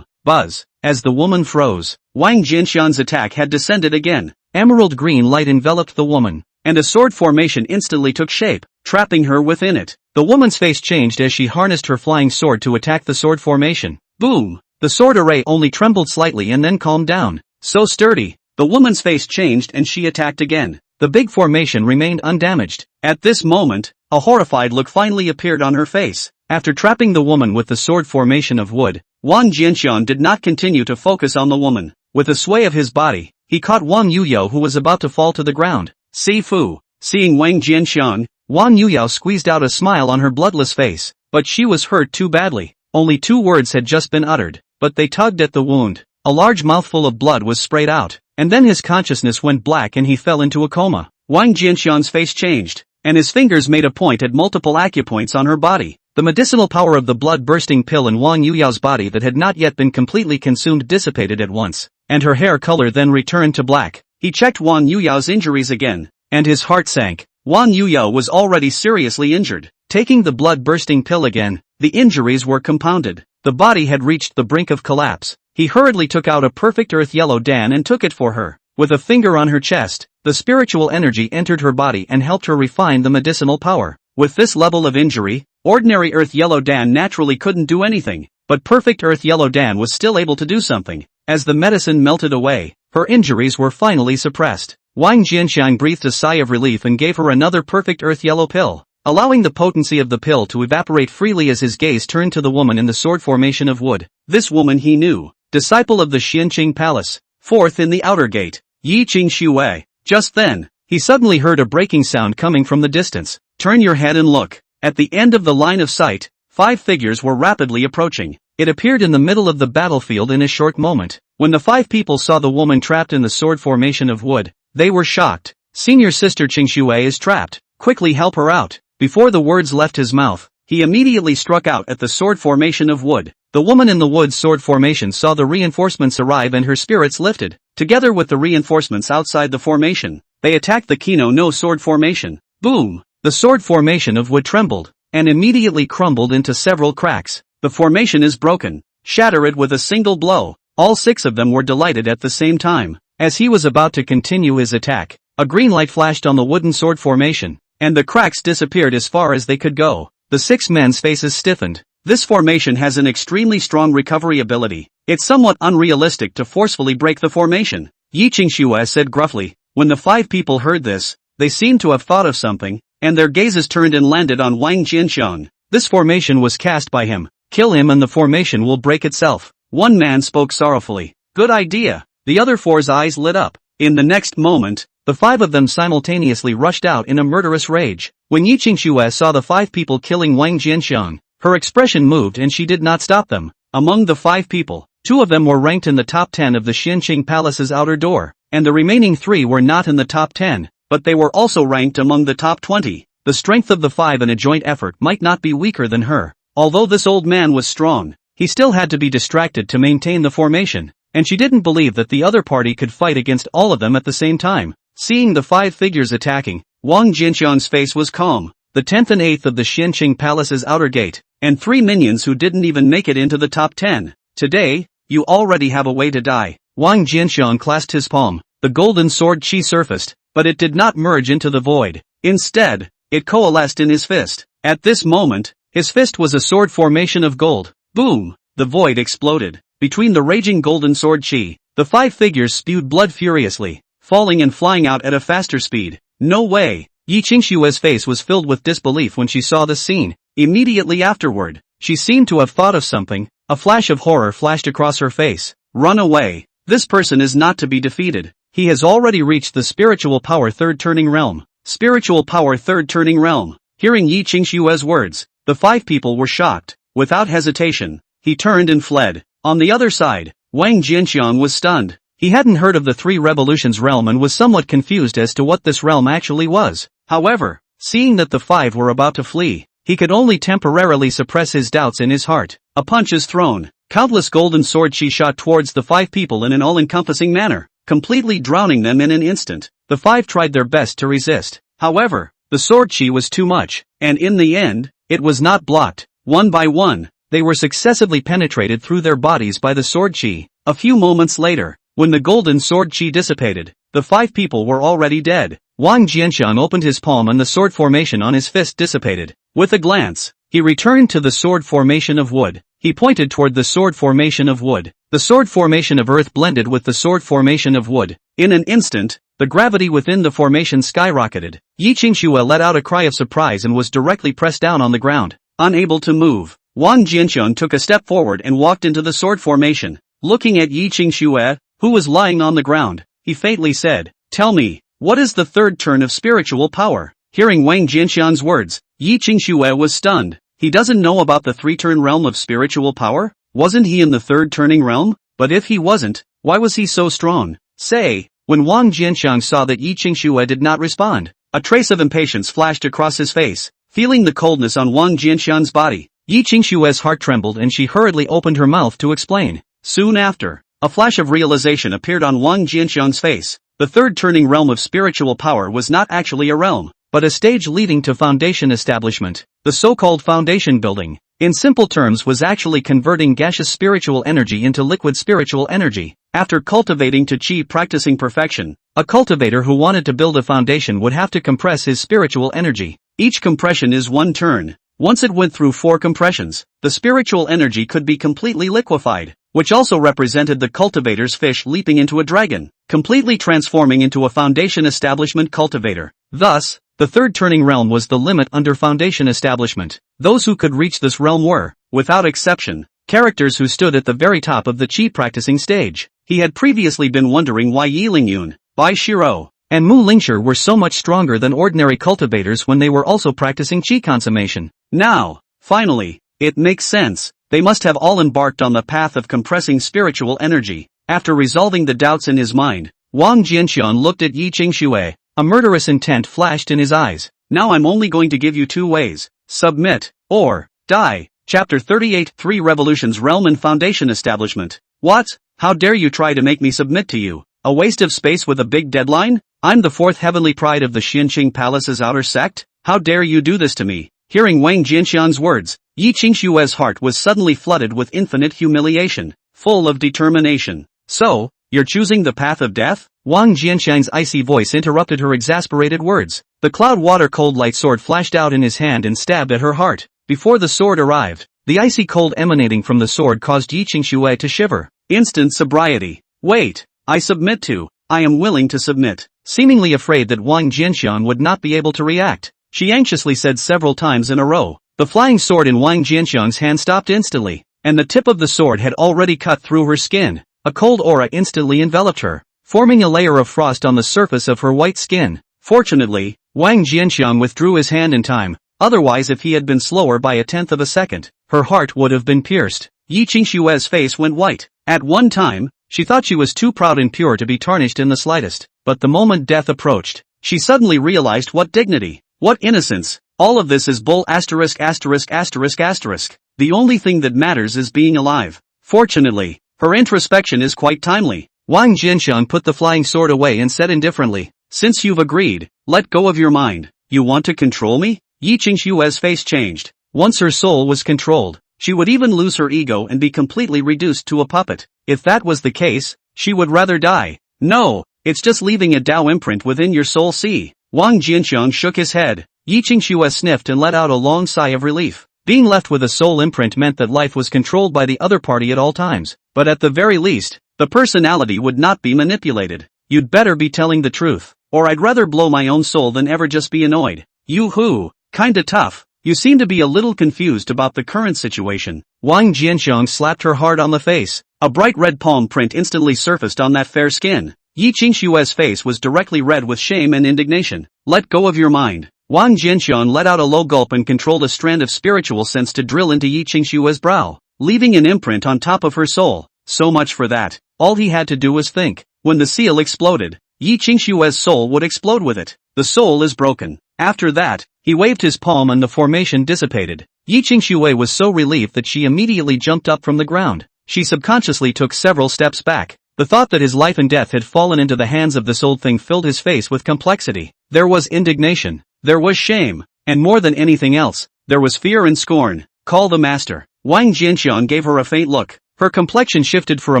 Speaker 1: Buzz. As the woman froze, Wang Jianxiang's attack had descended again. Emerald green light enveloped the woman, and a sword formation instantly took shape, trapping her within it. The woman's face changed as she harnessed her flying sword to attack the sword formation. Boom! The sword array only trembled slightly and then calmed down. So sturdy. The woman's face changed and she attacked again. The big formation remained undamaged. At this moment, a horrified look finally appeared on her face. After trapping the woman with the sword formation of wood, Wang Jianxiang did not continue to focus on the woman. With a sway of his body, he caught Wang Yuyao who was about to fall to the ground. Si fu. Seeing Wang Jianxiang, Wang Yuyao squeezed out a smile on her bloodless face, but she was hurt too badly. Only 2 words had just been uttered, but they tugged at the wound. A large mouthful of blood was sprayed out. and then his consciousness went black and he fell into a coma. Wang Jianxiang's face changed, and his fingers made a point at multiple acupoints on her body. The medicinal power of the blood-bursting pill in Wang Yuyao's body that had not yet been completely consumed dissipated at once, and her hair color then returned to black. He checked Wang Yuyao's injuries again, and his heart sank. Wang Yuyao was already seriously injured. Taking the blood-bursting pill again, the injuries were compounded. The body had reached the brink of collapse. He hurriedly took out a perfect earth yellow dan and took it for her. With a finger on her chest, the spiritual energy entered her body and helped her refine the medicinal power. With this level of injury, ordinary earth yellow dan naturally couldn't do anything, but perfect earth yellow dan was still able to do something. As the medicine melted away, her injuries were finally suppressed. Wang Jianxiang breathed a sigh of relief and gave her another perfect earth yellow pill, allowing the potency of the pill to evaporate freely as his gaze turned to the woman in the sword formation of wood. This woman he knew, disciple of the Xianqing Palace, fourth in the outer gate, Yi Qingxue. Just then, he suddenly heard a breaking sound coming from the distance. Turn your head and look. At the end of the line of sight, 5 figures were rapidly approaching. It appeared in the middle of the battlefield in a short moment. When the 5 people saw the woman trapped in the sword formation of wood, they were shocked. Senior sister Qingxue is trapped. Quickly help her out. Before the words left his mouth, he immediately struck out at the sword formation of wood. The woman in the wood sword formation saw the reinforcements arrive and her spirits lifted. Together with the reinforcements outside the formation, they attacked the Kino no sword formation. Boom! The sword formation of wood trembled, and immediately crumbled into several cracks. The formation is broken. Shatter it with a single blow. All 6 of them were delighted at the same time. As he was about to continue his attack, a green light flashed on the wooden sword formation, and the cracks disappeared as far as they could go. The 6 men's faces stiffened. This formation has an extremely strong recovery ability. It's somewhat unrealistic to forcefully break the formation, Yi Qingxue said gruffly. When the 5 people heard this, they seemed to have thought of something, and their gazes turned and landed on Wang Jianxiang. This formation was cast by him. Kill him and the formation will break itself. One man spoke sorrowfully. Good idea. The other 4's eyes lit up. In the next moment, the 5 of them simultaneously rushed out in a murderous rage. When Yi Qingxue saw the 5 people killing Wang Jianxiang, her expression moved and she did not stop them. Among the 5 people, 2 of them were ranked in the top 10 of the Xianqing Palace's outer door, and the remaining 3 were not in the top 10, but they were also ranked among the top 20. The strength of the 5 in a joint effort might not be weaker than her. Although this old man was strong, he still had to be distracted to maintain the formation, and she didn't believe that the other party could fight against all of them at the same time. Seeing the 5 figures attacking, Wang Jianxiang's face was calm. The 10th and 8th of the Xianqing Palace's outer gate, and 3 minions who didn't even make it into the top 10. Today, you already have a way to die. Wang Jianxiang clasped his palm. The golden sword chi surfaced, but it did not merge into the void. Instead, it coalesced in his fist. At this moment, his fist was a sword formation of gold. Boom! The void exploded. Between the raging golden sword chi, the 5 figures spewed blood furiously, falling and flying out at a faster speed. No way! Yi Qingxue's face was filled with disbelief when she saw this scene. Immediately afterward, she seemed to have thought of something. A flash of horror flashed across her face. Run away! This person is not to be defeated. He has already reached the spiritual power 3rd turning realm. Spiritual power 3rd turning realm. Hearing Yi Qingxue's words, the 5 people were shocked. Without hesitation, he turned and fled. On the other side, Wang Jianxiang was stunned. He hadn't heard of the 3 revolutions realm and was somewhat confused as to what this realm actually was. However, seeing that the 5 were about to flee, he could only temporarily suppress his doubts in his heart. A punch is thrown. Countless golden sword chi shot towards the 5 people in an all-encompassing manner, completely drowning them in an instant. The 5 tried their best to resist. However, the sword chi was too much, and in the end, it was not blocked. One by one, they were successively penetrated through their bodies by the sword chi. A few moments later, when the golden sword chi dissipated, the 5 people were already dead. Wang Jianxiang opened his palm and the sword formation on his fist dissipated. With a glance, he returned to the sword formation of wood. He pointed toward the sword formation of wood. The sword formation of earth blended with the sword formation of wood. In an instant, the gravity within the formation skyrocketed. Yi Qingxue let out a cry of surprise and was directly pressed down on the ground. Unable to move, Wang Jianxiang took a step forward and walked into the sword formation. Looking at Yi Qingxue, who was lying on the ground, he faintly said, "Tell me, what is the 3rd turn of spiritual power?" Hearing Wang Jianxiang's words, Yi Qingxue was stunned. He doesn't know about the 3-turn realm of spiritual power? Wasn't he in the 3rd turning realm? But if he wasn't, why was he so strong? Say, when Wang Jianxiang saw that Yi Qingxue did not respond, a trace of impatience flashed across his face. Feeling the coldness on Wang Jianxiang's body, Yi Qingxue's heart trembled and she hurriedly opened her mouth to explain. Soon after, a flash of realization appeared on Wang Jianxiang's face. The third turning realm of spiritual power was not actually a realm, but a stage leading to foundation establishment. The so-called foundation building, in simple terms, was actually converting gaseous spiritual energy into liquid spiritual energy. After cultivating to chi practicing perfection, a cultivator who wanted to build a foundation would have to compress his spiritual energy. Each compression is one turn. Once it went through 4 compressions, the spiritual energy could be completely liquefied, which also represented the cultivator's fish leaping into a dragon, completely transforming into a foundation establishment cultivator. Thus, the third turning realm was the limit under foundation establishment. Those who could reach this realm were, without exception, characters who stood at the very top of the chi practicing stage. He had previously been wondering why Yi Lingyun, Bai Shiro, and Mu Lingshi were so much stronger than ordinary cultivators when they were also practicing chi consummation. Now, finally, it makes sense. They must have all embarked on the path of compressing spiritual energy. After resolving the doubts in his mind, Wang Jianxiang looked at Yi Qingxue. A murderous intent flashed in his eyes. Now I'm only going to give you 2 ways. Submit, or die. Chapter 38 3 Revolutions Realm and Foundation Establishment. What? How dare you try to make me submit to you? A waste of space with a big deadline? I'm the 4th heavenly pride of the Xinqing Palace's outer sect? How dare you do this to me? Hearing Wang Jianxiang's words, Yi Qingxue's heart was suddenly flooded with infinite humiliation, full of determination. So, you're choosing the path of death? Wang Jianxiang's icy voice interrupted her exasperated words. The cloud water cold light sword flashed out in his hand and stabbed at her heart. Before the sword arrived, the icy cold emanating from the sword caused Yi Qingxue to shiver. Instant sobriety. Wait, I submit to. I am willing to submit. Seemingly afraid that Wang Jianxiang would not be able to react, she anxiously said several times in a row. The flying sword in Wang Jianxiang's hand stopped instantly, and the tip of the sword had already cut through her skin. A cold aura instantly enveloped her, forming a layer of frost on the surface of her white skin. Fortunately, Wang Jianxiang withdrew his hand in time, otherwise if he had been slower by 1/10 of a second, her heart would have been pierced. Yi Qingxue's face went white. At one time, she thought she was too proud and pure to be tarnished in the slightest, but the moment death approached, she suddenly realized what dignity, what innocence, all of this is bull asterisk asterisk asterisk asterisk. The only thing that matters is being alive. Fortunately, her introspection is quite timely. Wang Jianxiang put the flying sword away and said indifferently, since you've agreed, let go of your mind. You want to control me? Yi Qingxue's face changed. Once her soul was controlled, she would even lose her ego and be completely reduced to a puppet. If that was the case, she would rather die. No, it's just leaving a Tao imprint within your soul. See. Wang Jianxiang shook his head. Yi Qingxue sniffed and let out a long sigh of relief. Being left with a soul imprint meant that life was controlled by the other party at all times, but at the very least, the personality would not be manipulated. You'd better be telling the truth, or I'd rather blow my own soul than ever just be annoyed. Yoo-hoo, kinda tough. You seem to be a little confused about the current situation. Wang Jianxiang slapped her hard on the face. A bright red palm print instantly surfaced on that fair skin. Yi Qingxue's face was directly red with shame and indignation. Let go of your mind. Wang Jianxiang let out a low gulp and controlled a strand of spiritual sense to drill into Yi Qingxue's brow, leaving an imprint on top of her soul. So much for that. All he had to do was think. When the seal exploded, Yi Qingxue's soul would explode with it. The soul is broken. After that, he waved his palm and the formation dissipated. Yi Qingxue was so relieved that she immediately jumped up from the ground. She subconsciously took several steps back. The thought that his life and death had fallen into the hands of this old thing filled his face with complexity. There was indignation. There was shame. And more than anything else, there was fear and scorn. Call the master. Wang Jianxiang gave her a faint look. Her complexion shifted for a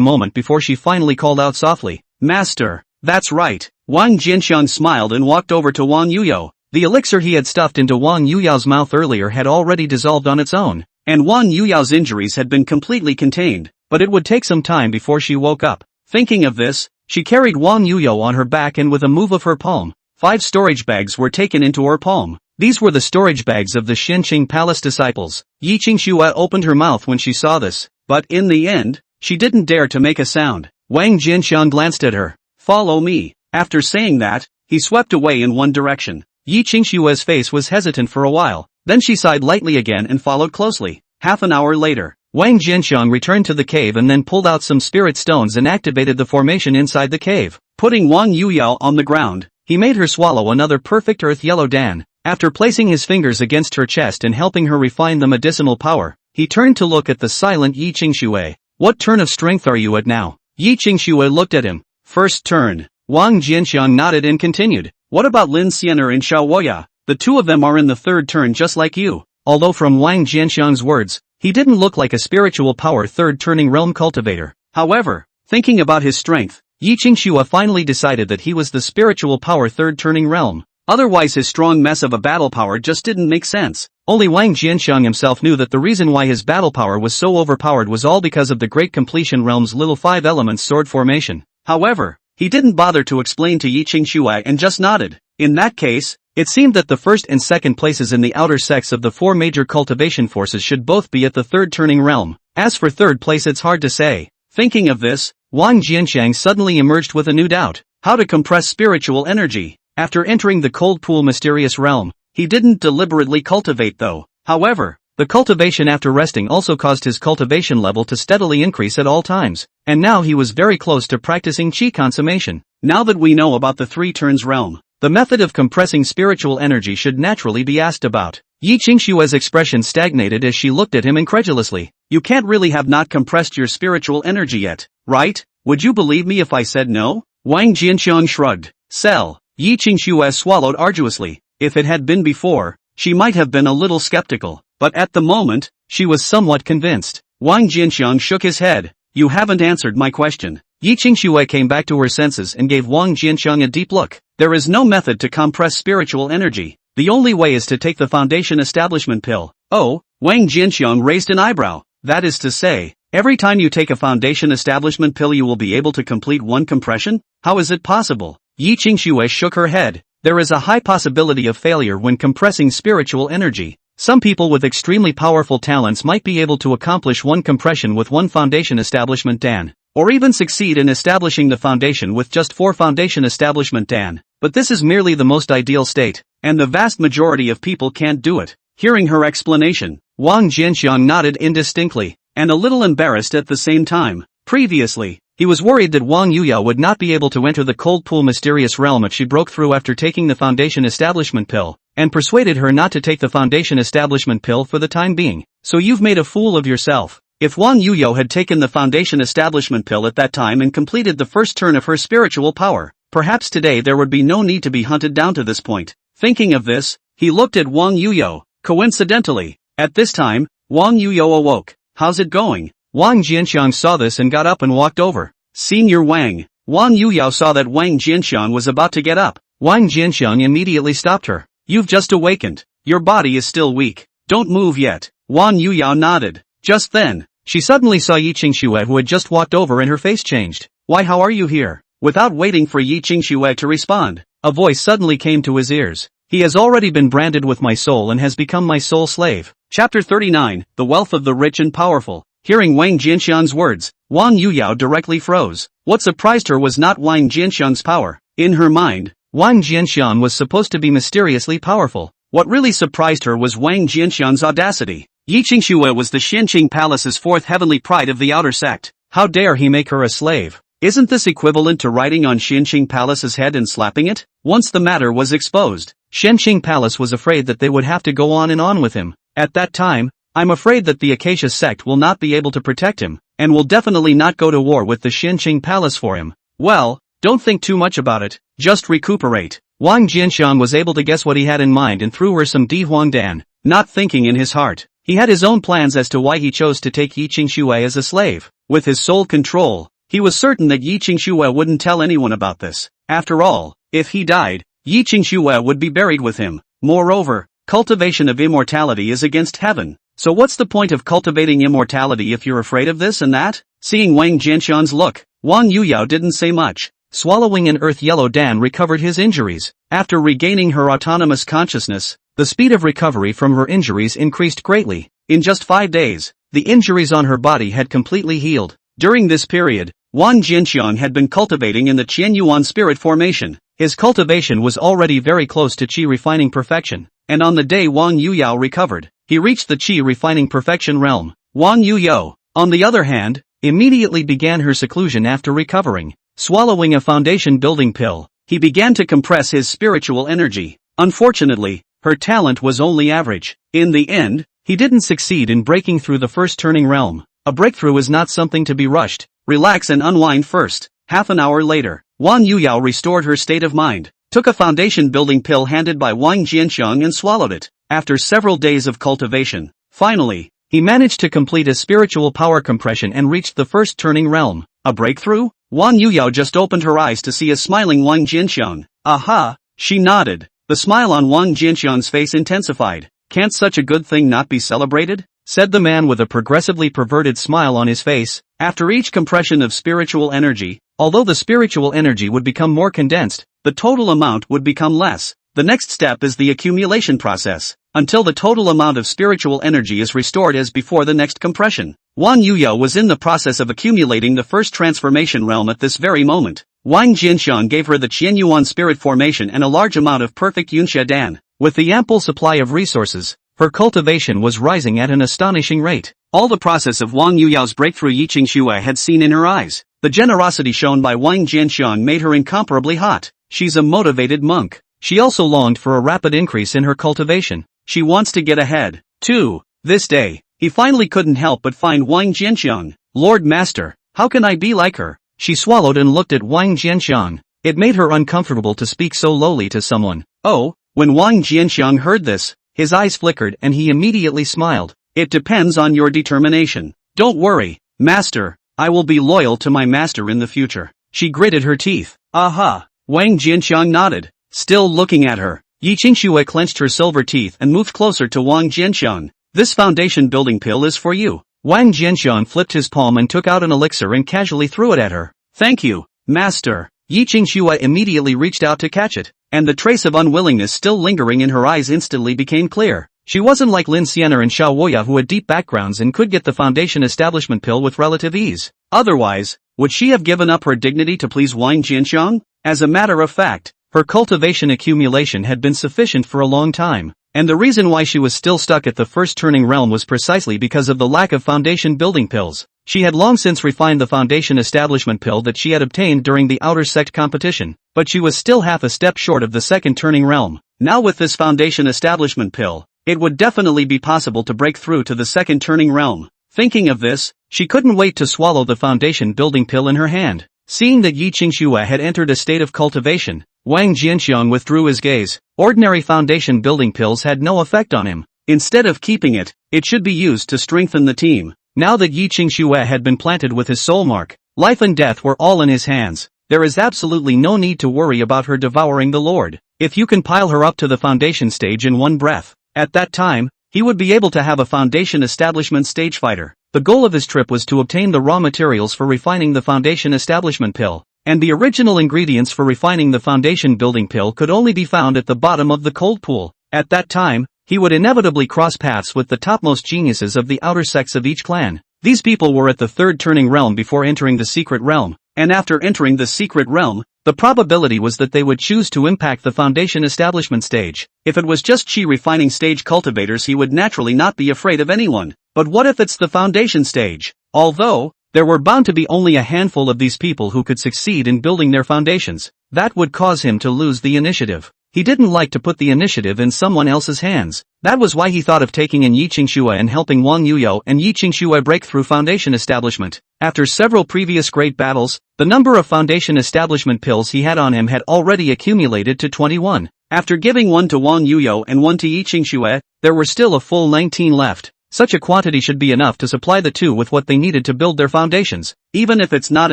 Speaker 1: moment before she finally called out softly, Master. That's right. Wang Jianxiang smiled and walked over to Wang Yuyo. The elixir he had stuffed into Wang Yuyao's mouth earlier had already dissolved on its own, and Wang Yuyao's injuries had been completely contained, but it would take some time before she woke up. Thinking of this, she carried Wang Yuyo on her back and with a move of her palm, 5 storage bags were taken into her palm. These were the storage bags of the Xinqing Palace disciples. Yi Qingxue opened her mouth when she saw this, but in the end, she didn't dare to make a sound. Wang Jianxiang glanced at her. Follow me. After saying that, he swept away in one direction. Yi Qingxue's face was hesitant for a while, then she sighed lightly again and followed closely. Half an hour later, Wang Jianxiang returned to the cave and then pulled out some spirit stones and activated the formation inside the cave. Putting Wang Yuyao on the ground, he made her swallow another perfect earth yellow dan. After placing his fingers against her chest and helping her refine the medicinal power, he turned to look at the silent Yi Qingxue. What turn of strength are you at now? Yi Qingxue looked at him. First turn. Wang Jianxiang nodded and continued. What about Lin Xianer and Xiao Woya? The two of them are in the third turn just like you. Although from Wang Jianxiang's words, he didn't look like a spiritual power third turning realm cultivator. However, thinking about his strength, Yi Qingxue finally decided that he was the spiritual power third turning realm. Otherwise his strong mess of a battle power just didn't make sense. Only Wang Jianxiang himself knew that the reason why his battle power was so overpowered was all because of the Great Completion Realm's little 5 elements sword formation. However, he didn't bother to explain to Yi Qingxue and just nodded. In that case, it seemed that the first and second places in the outer sects of the 4 major cultivation forces should both be at the third turning realm. As for third place, it's hard to say. Thinking of this, Wang Jianxiang suddenly emerged with a new doubt. How to compress spiritual energy. After entering the cold pool mysterious realm, he didn't deliberately cultivate though. However, the cultivation after resting also caused his cultivation level to steadily increase at all times, and now he was very close to practicing qi consummation. Now that we know about the 3 turns realm, the method of compressing spiritual energy should naturally be asked about. Yi Qingxue's expression stagnated as she looked at him incredulously. You can't really have not compressed your spiritual energy yet, right? Would you believe me if I said no? Wang Jianxiang shrugged. Sell. Yi Qingxue swallowed arduously. If it had been before, she might have been a little skeptical, but at the moment, she was somewhat convinced. Wang Jianxiang shook his head. You haven't answered my question. Yi Qingxue came back to her senses and gave Wang Jianxiang a deep look. There is no method to compress spiritual energy. The only way is to take the foundation establishment pill. Oh, Wang Jianxiang raised an eyebrow. That is to say, every time you take a foundation establishment pill you will be able to complete 1 compression? How is it possible? Yi Qingxue shook her head. There is a high possibility of failure when compressing spiritual energy. Some people with extremely powerful talents might be able to accomplish 1 compression with 1 foundation establishment dan, or even succeed in establishing the foundation with just 4 foundation establishment dan. But this is merely the most ideal state, and the vast majority of people can't do it. Hearing her explanation, Wang Jianxiang nodded indistinctly, and a little embarrassed at the same time. Previously, he was worried that Wang Yuyao would not be able to enter the cold pool mysterious realm if she broke through after taking the foundation establishment pill, and persuaded her not to take the foundation establishment pill for the time being. So you've made a fool of yourself. If Wang Yuyao had taken the foundation establishment pill at that time and completed the first turn of her spiritual power, perhaps today there would be no need to be hunted down to this point. Thinking of this, he looked at Wang Yuyao. Coincidentally, at this time, Wang Yuyao awoke. How's it going? Wang Jianxiang saw this and got up and walked over. Senior Wang. Wang Yuyao saw that Wang Jianxiang was about to get up. Wang Jianxiang immediately stopped her. You've just awakened. Your body is still weak. Don't move yet. Wang Yuyao nodded. Just then, she suddenly saw Yi Qingxue who had just walked over and her face changed. Why, how are you here? Without waiting for Yi Qingxue to respond, a voice suddenly came to his ears. He has already been branded with my soul and has become my soul slave. Chapter 39, The Wealth of the Rich and Powerful. Hearing Wang Jianxiang's words, Wang Yuyao directly froze. What surprised her was not Wang Jianxiang's power. In her mind, Wang Jianxiang was supposed to be mysteriously powerful. What really surprised her was Wang Jianxiang's audacity. Yi Qingxue was the Xianqing Palace's 4th heavenly pride of the outer sect. How dare he make her a slave? Isn't this equivalent to riding on Xianqing Palace's head and slapping it? Once the matter was exposed, Xianqing Palace was afraid that they would have to go on and on with him. At that time, I'm afraid that the Acacia sect will not be able to protect him, and will definitely not go to war with the Xianqing Palace for him. Well, don't think too much about it, just recuperate. Wang Jianxiang was able to guess what he had in mind and threw her some Di Huangdan, not thinking in his heart. He had his own plans as to why he chose to take Yi Qingxue as a slave. With his soul control, he was certain that Yi Qingxue wouldn't tell anyone about this. After all, if he died, Yi Qingxue would be buried with him. Moreover, cultivation of immortality is against heaven. So what's the point of cultivating immortality if you're afraid of this and that? Seeing Wang Jianxiang's look, Wang Yuyao didn't say much. Swallowing an earth yellow dan recovered his injuries. After regaining her autonomous consciousness, the speed of recovery from her injuries increased greatly. In just 5 days, the injuries on her body had completely healed. During this period, Wang Jianxiang had been cultivating in the Qianyuan spirit formation. His cultivation was already very close to qi refining perfection, and on the day Wang Yuyao recovered, he reached the qi refining perfection realm. Wang Yuyao, on the other hand, immediately began her seclusion after recovering. Swallowing a foundation building pill, he began to compress his spiritual energy. Unfortunately, her talent was only average. In the end, he didn't succeed in breaking through the first turning realm. A breakthrough is not something to be rushed. Relax and unwind first. Half an hour later, Wang Yuyao restored her state of mind, took a foundation building pill handed by Wang Jianxiang and swallowed it. After several days of cultivation, finally, he managed to complete a spiritual power compression and reached the first turning realm. A breakthrough? Wang Yuyao just opened her eyes to see a smiling Wang Jianxiang. Aha! She nodded. The smile on Wang Jianxiang's face intensified. Can't such a good thing not be celebrated? Said the man with a progressively perverted smile on his face. After each compression of spiritual energy, although the spiritual energy would become more condensed, the total amount would become less. The next step is the accumulation process, until the total amount of spiritual energy is restored as before the next compression. Wang Yuyao was in the process of accumulating the first transformation realm at this very moment. Wang Jianxiang gave her the Qianyuan spirit formation and a large amount of perfect Yunxia Dan. With the ample supply of resources, her cultivation was rising at an astonishing rate. All the process of Wang Yuyao's breakthrough Yiqing Xue had seen in her eyes. The generosity shown by Wang Jianxiang made her incomparably hot. She's a motivated monk. She also longed for a rapid increase in her cultivation. She wants to get ahead, too. This day, he finally couldn't help but find Wang Jianxiang. Lord Master, how can I be like her? She swallowed and looked at Wang Jianxiang. It made her uncomfortable to speak so lowly to someone. Oh, when Wang Jianxiang heard this, his eyes flickered and he immediately smiled. It depends on your determination. Don't worry, Master, I will be loyal to my master in the future. She gritted her teeth. Aha! Wang Jianxiang nodded, still looking at her. Yiqing Xue clenched her silver teeth and moved closer to Wang Jianxiang. This foundation building pill is for you. Wang Jianxiang flipped his palm and took out an elixir and casually threw it at her. Thank you, Master. Yiqing Xue immediately reached out to catch it, and the trace of unwillingness still lingering in her eyes instantly became clear. She wasn't like Lin Sienna and Xiao Woya who had deep backgrounds and could get the foundation establishment pill with relative ease. Otherwise, would she have given up her dignity to please Wang Jianxiang? As a matter of fact, her cultivation accumulation had been sufficient for a long time, and the reason why she was still stuck at the first turning realm was precisely because of the lack of foundation building pills. She had long since refined the foundation establishment pill that she had obtained during the outer sect competition, but she was still half a step short of the second turning realm. Now with this foundation establishment pill, it would definitely be possible to break through to the second turning realm. Thinking of this, she couldn't wait to swallow the foundation building pill in her hand. Seeing that Yiqing Xue had entered a state of cultivation, Wang Jianxiang withdrew his gaze. Ordinary foundation building pills had no effect on him. Instead of keeping it, it should be used to strengthen the team. Now that Yiqing Xue had been planted with his soul mark, life and death were all in his hands. There is absolutely no need to worry about her devouring the Lord. If you can pile her up to the foundation stage in one breath, at that time, he would be able to have a foundation establishment stage fighter. The goal of his trip was to obtain the raw materials for refining the foundation establishment pill, and the original ingredients for refining the foundation building pill could only be found at the bottom of the cold pool. At that time, he would inevitably cross paths with the topmost geniuses of the outer sects of each clan. These people were at the third turning realm before entering the secret realm, and after entering the secret realm, the probability was that they would choose to impact the foundation establishment stage. If it was just chi refining stage cultivators, he would naturally not be afraid of anyone. But what if it's the foundation stage? Although, there were bound to be only a handful of these people who could succeed in building their foundations, that would cause him to lose the initiative. He didn't like to put the initiative in someone else's hands. That was why he thought of taking in Yiqing Xue and helping Wang Yuyao and Yiqing Xue break through foundation establishment. After several previous great battles, the number of foundation establishment pills he had on him had already accumulated to 21. After giving one to Wang Yuyao and one to Yiqing Xue, there were still a full 19 left. Such a quantity should be enough to supply the two with what they needed to build their foundations. Even if it's not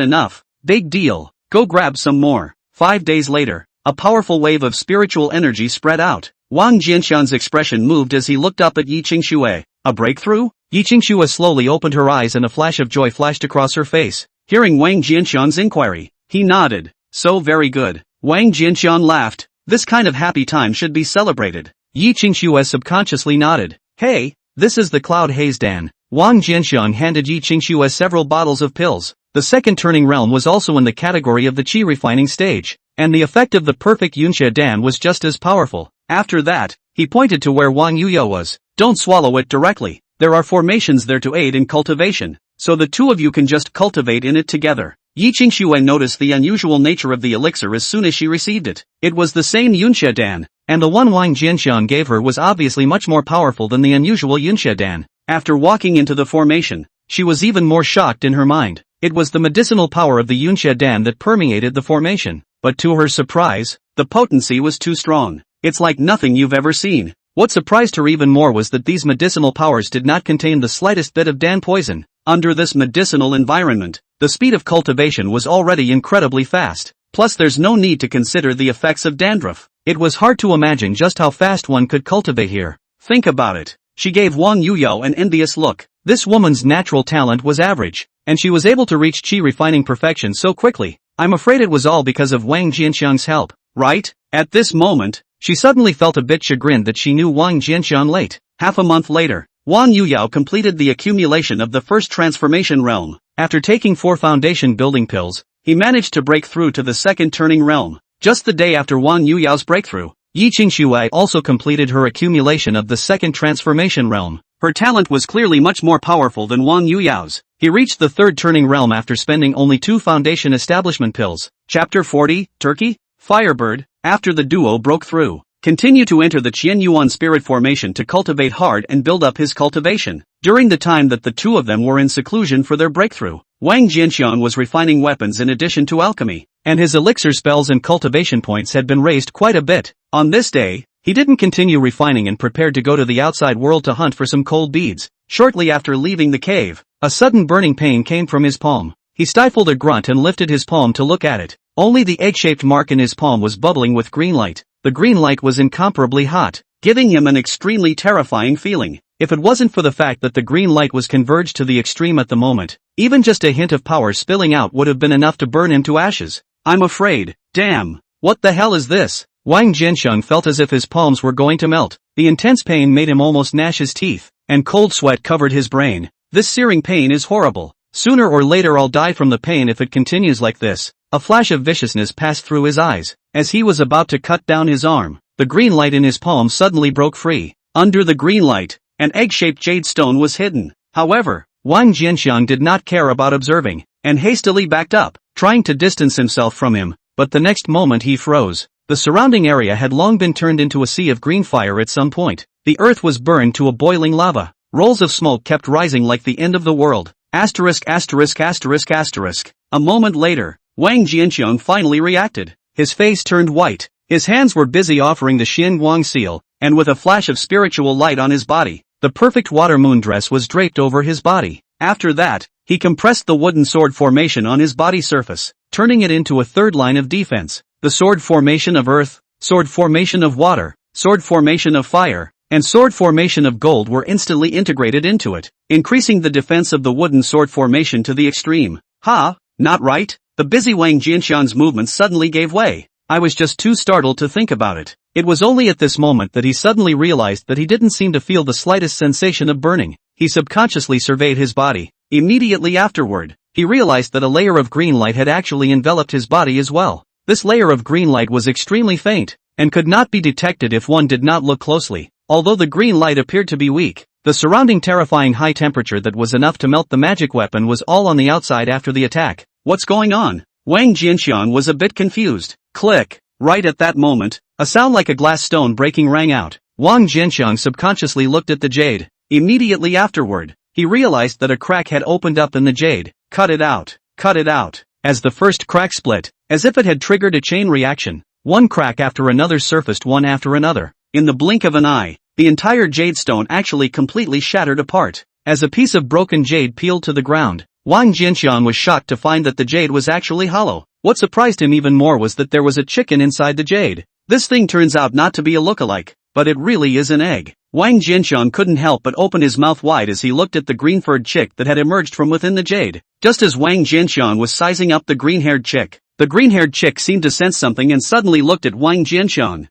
Speaker 1: enough, big deal. Go grab some more. 5 days later, a powerful wave of spiritual energy spread out. Wang Jianxiang's expression moved as he looked up at Yiqing Xue. A breakthrough? Yiqing Xue slowly opened her eyes and a flash of joy flashed across her face. Hearing Wang Jianxiang's inquiry, he nodded. So very good. Wang Jianxiang laughed. This kind of happy time should be celebrated. Yiqing Xue subconsciously nodded. Hey, this is the Cloud Haze Dan. Wang Jianxiang handed Yiqing Xue several bottles of pills. The second turning realm was also in the category of the chi refining stage, and the effect of the perfect Yunxia Dan was just as powerful. After that, he pointed to where Wang Yuyao was. Don't swallow it directly. There are formations there to aid in cultivation, so the two of you can just cultivate in it together. Yi Qingxue noticed the unusual nature of the elixir as soon as she received it. It was the same Yunxia Dan, and the one Wang Jianxiang gave her was obviously much more powerful than the unusual Yunxia Dan. After walking into the formation, she was even more shocked in her mind. It was the medicinal power of the Yunxia Dan that permeated the formation, but to her surprise, the potency was too strong. It's like nothing you've ever seen. What surprised her even more was that these medicinal powers did not contain the slightest bit of Dan poison. Under this medicinal environment, the speed of cultivation was already incredibly fast. Plus there's no need to consider the effects of dandruff. It was hard to imagine just how fast one could cultivate here. Think about it. She gave Wang Yuyao an envious look. This woman's natural talent was average, and she was able to reach qi refining perfection so quickly. I'm afraid it was all because of Wang Jianxiang's help, right? At this moment, she suddenly felt a bit chagrined that she knew Wang Jianxiang late. Half a month later, Wang Yuyao completed the accumulation of the first transformation realm. After taking 4 foundation building pills, he managed to break through to the second turning realm. Just the day after Wang Yuyao's breakthrough, Yi Qingxue also completed her accumulation of the second transformation realm. Her talent was clearly much more powerful than Wang Yuyao's. He reached the third turning realm after spending only 2 foundation establishment pills. Chapter 40, Turkey, Firebird. After the duo broke through, continue to enter the Qianyuan spirit formation to cultivate hard and build up his cultivation. During the time that the two of them were in seclusion for their breakthrough, Wang Jianxiang was refining weapons in addition to alchemy, and his elixir spells and cultivation points had been raised quite a bit. On this day, he didn't continue refining and prepared to go to the outside world to hunt for some cold beads. Shortly after leaving the cave, a sudden burning pain came from his palm. He stifled a grunt and lifted his palm to look at it. Only the egg-shaped mark in his palm was bubbling with green light. The green light was incomparably hot, giving him an extremely terrifying feeling. If it wasn't for the fact that the green light was converged to the extreme at the moment, even just a hint of power spilling out would have been enough to burn him to ashes. I'm afraid. Damn. What the hell is this? Wang Jianxiang felt as if his palms were going to melt. The intense pain made him almost gnash his teeth, and cold sweat covered his brain. This searing pain is horrible. Sooner or later I'll die from the pain if it continues like this. A flash of viciousness passed through his eyes. As he was about to cut down his arm, the green light in his palm suddenly broke free. Under the green light, an egg-shaped jade stone was hidden. However, Wang Jianxiang did not care about observing, and hastily backed up, trying to distance himself from him, but the next moment he froze. The surrounding area had long been turned into a sea of green fire at some point. The earth was burned to a boiling lava. Rolls of smoke kept rising like the end of the world. Asterisk asterisk asterisk asterisk. A moment later, Wang Jianxiang finally reacted. His face turned white. His hands were busy offering the Xin Guang seal, and with a flash of spiritual light on his body, the perfect water moon dress was draped over his body. After that, he compressed the wooden sword formation on his body surface, turning it into a third line of defense. The sword formation of earth, sword formation of water, sword formation of fire, and sword formation of gold were instantly integrated into it, increasing the defense of the wooden sword formation to the extreme. Ha, not right? The busy Wang Jianxiang's movements suddenly gave way. I was just too startled to think about it. It was only at this moment that he suddenly realized that he didn't seem to feel the slightest sensation of burning. He subconsciously surveyed his body. Immediately afterward, he realized that a layer of green light had actually enveloped his body as well. This layer of green light was extremely faint, and could not be detected if one did not look closely. Although the green light appeared to be weak, the surrounding terrifying high temperature that was enough to melt the magic weapon was all on the outside after the attack. What's going on? Wang Jianxiang was a bit confused. Click. Right at that moment, a sound like a glass stone breaking rang out. Wang Jianxiang subconsciously looked at the jade. Immediately afterward, he realized that a crack had opened up in the jade. Cut it out. Cut it out. As the first crack split, as if it had triggered a chain reaction, one crack after another surfaced one after another. In the blink of an eye, the entire jade stone actually completely shattered apart. As a piece of broken jade peeled to the ground, Wang Jianxiang was shocked to find that the jade was actually hollow. What surprised him even more was that there was a chicken inside the jade. This thing turns out not to be a lookalike, but it really is an egg. Wang Jianxiang couldn't help but open his mouth wide as he looked at the green-furred chick that had emerged from within the jade. Just as Wang Jianxiang was sizing up the green-haired chick, the green-haired chick seemed to sense something and suddenly looked at Wang Jianxiang.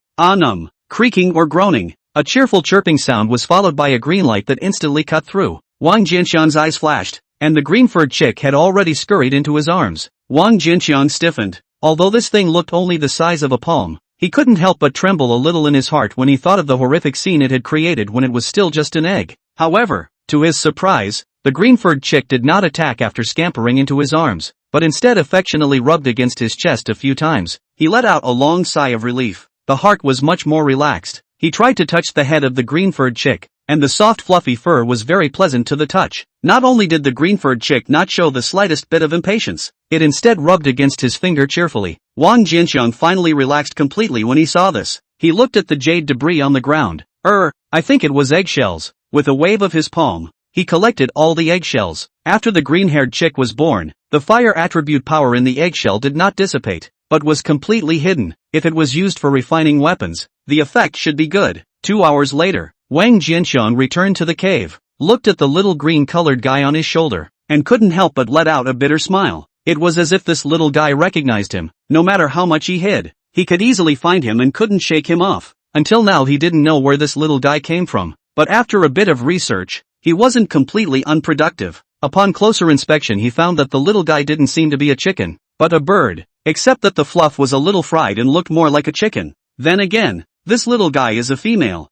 Speaker 1: Creaking or groaning. A cheerful chirping sound was followed by a green light that instantly cut through. Wang Jianxiang's eyes flashed, and the green-furred chick had already scurried into his arms. Wang Jianxiang stiffened. Although this thing looked only the size of a palm, he couldn't help but tremble a little in his heart when he thought of the horrific scene it had created when it was still just an egg. However, to his surprise, the green-furred chick did not attack after scampering into his arms. but instead affectionately rubbed against his chest a few times. He let out a long sigh of relief. The heart was much more relaxed. He tried to touch the head of the green-furred chick, and the soft fluffy fur was very pleasant to the touch. Not only did the green-furred chick not show the slightest bit of impatience, it instead rubbed against his finger cheerfully. Wang Jianxiang finally relaxed completely when he saw this. He looked at the jade debris on the ground. I think it was eggshells. With a wave of his palm, he collected all the eggshells. After the green-haired chick was born, the fire attribute power in the eggshell did not dissipate, but was completely hidden. If it was used for refining weapons, the effect should be good. 2 hours later, Wang Jianxiang returned to the cave, looked at the little green-colored guy on his shoulder, and couldn't help but let out a bitter smile. It was as if this little guy recognized him. No matter how much he hid, he could easily find him and couldn't shake him off. Until now he didn't know where this little guy came from, but after a bit of research, he wasn't completely unproductive. Upon closer inspection he found that the little guy didn't seem to be a chicken, but a bird, except that the fluff was a little fried and looked more like a chicken. Then again, this little guy is a female.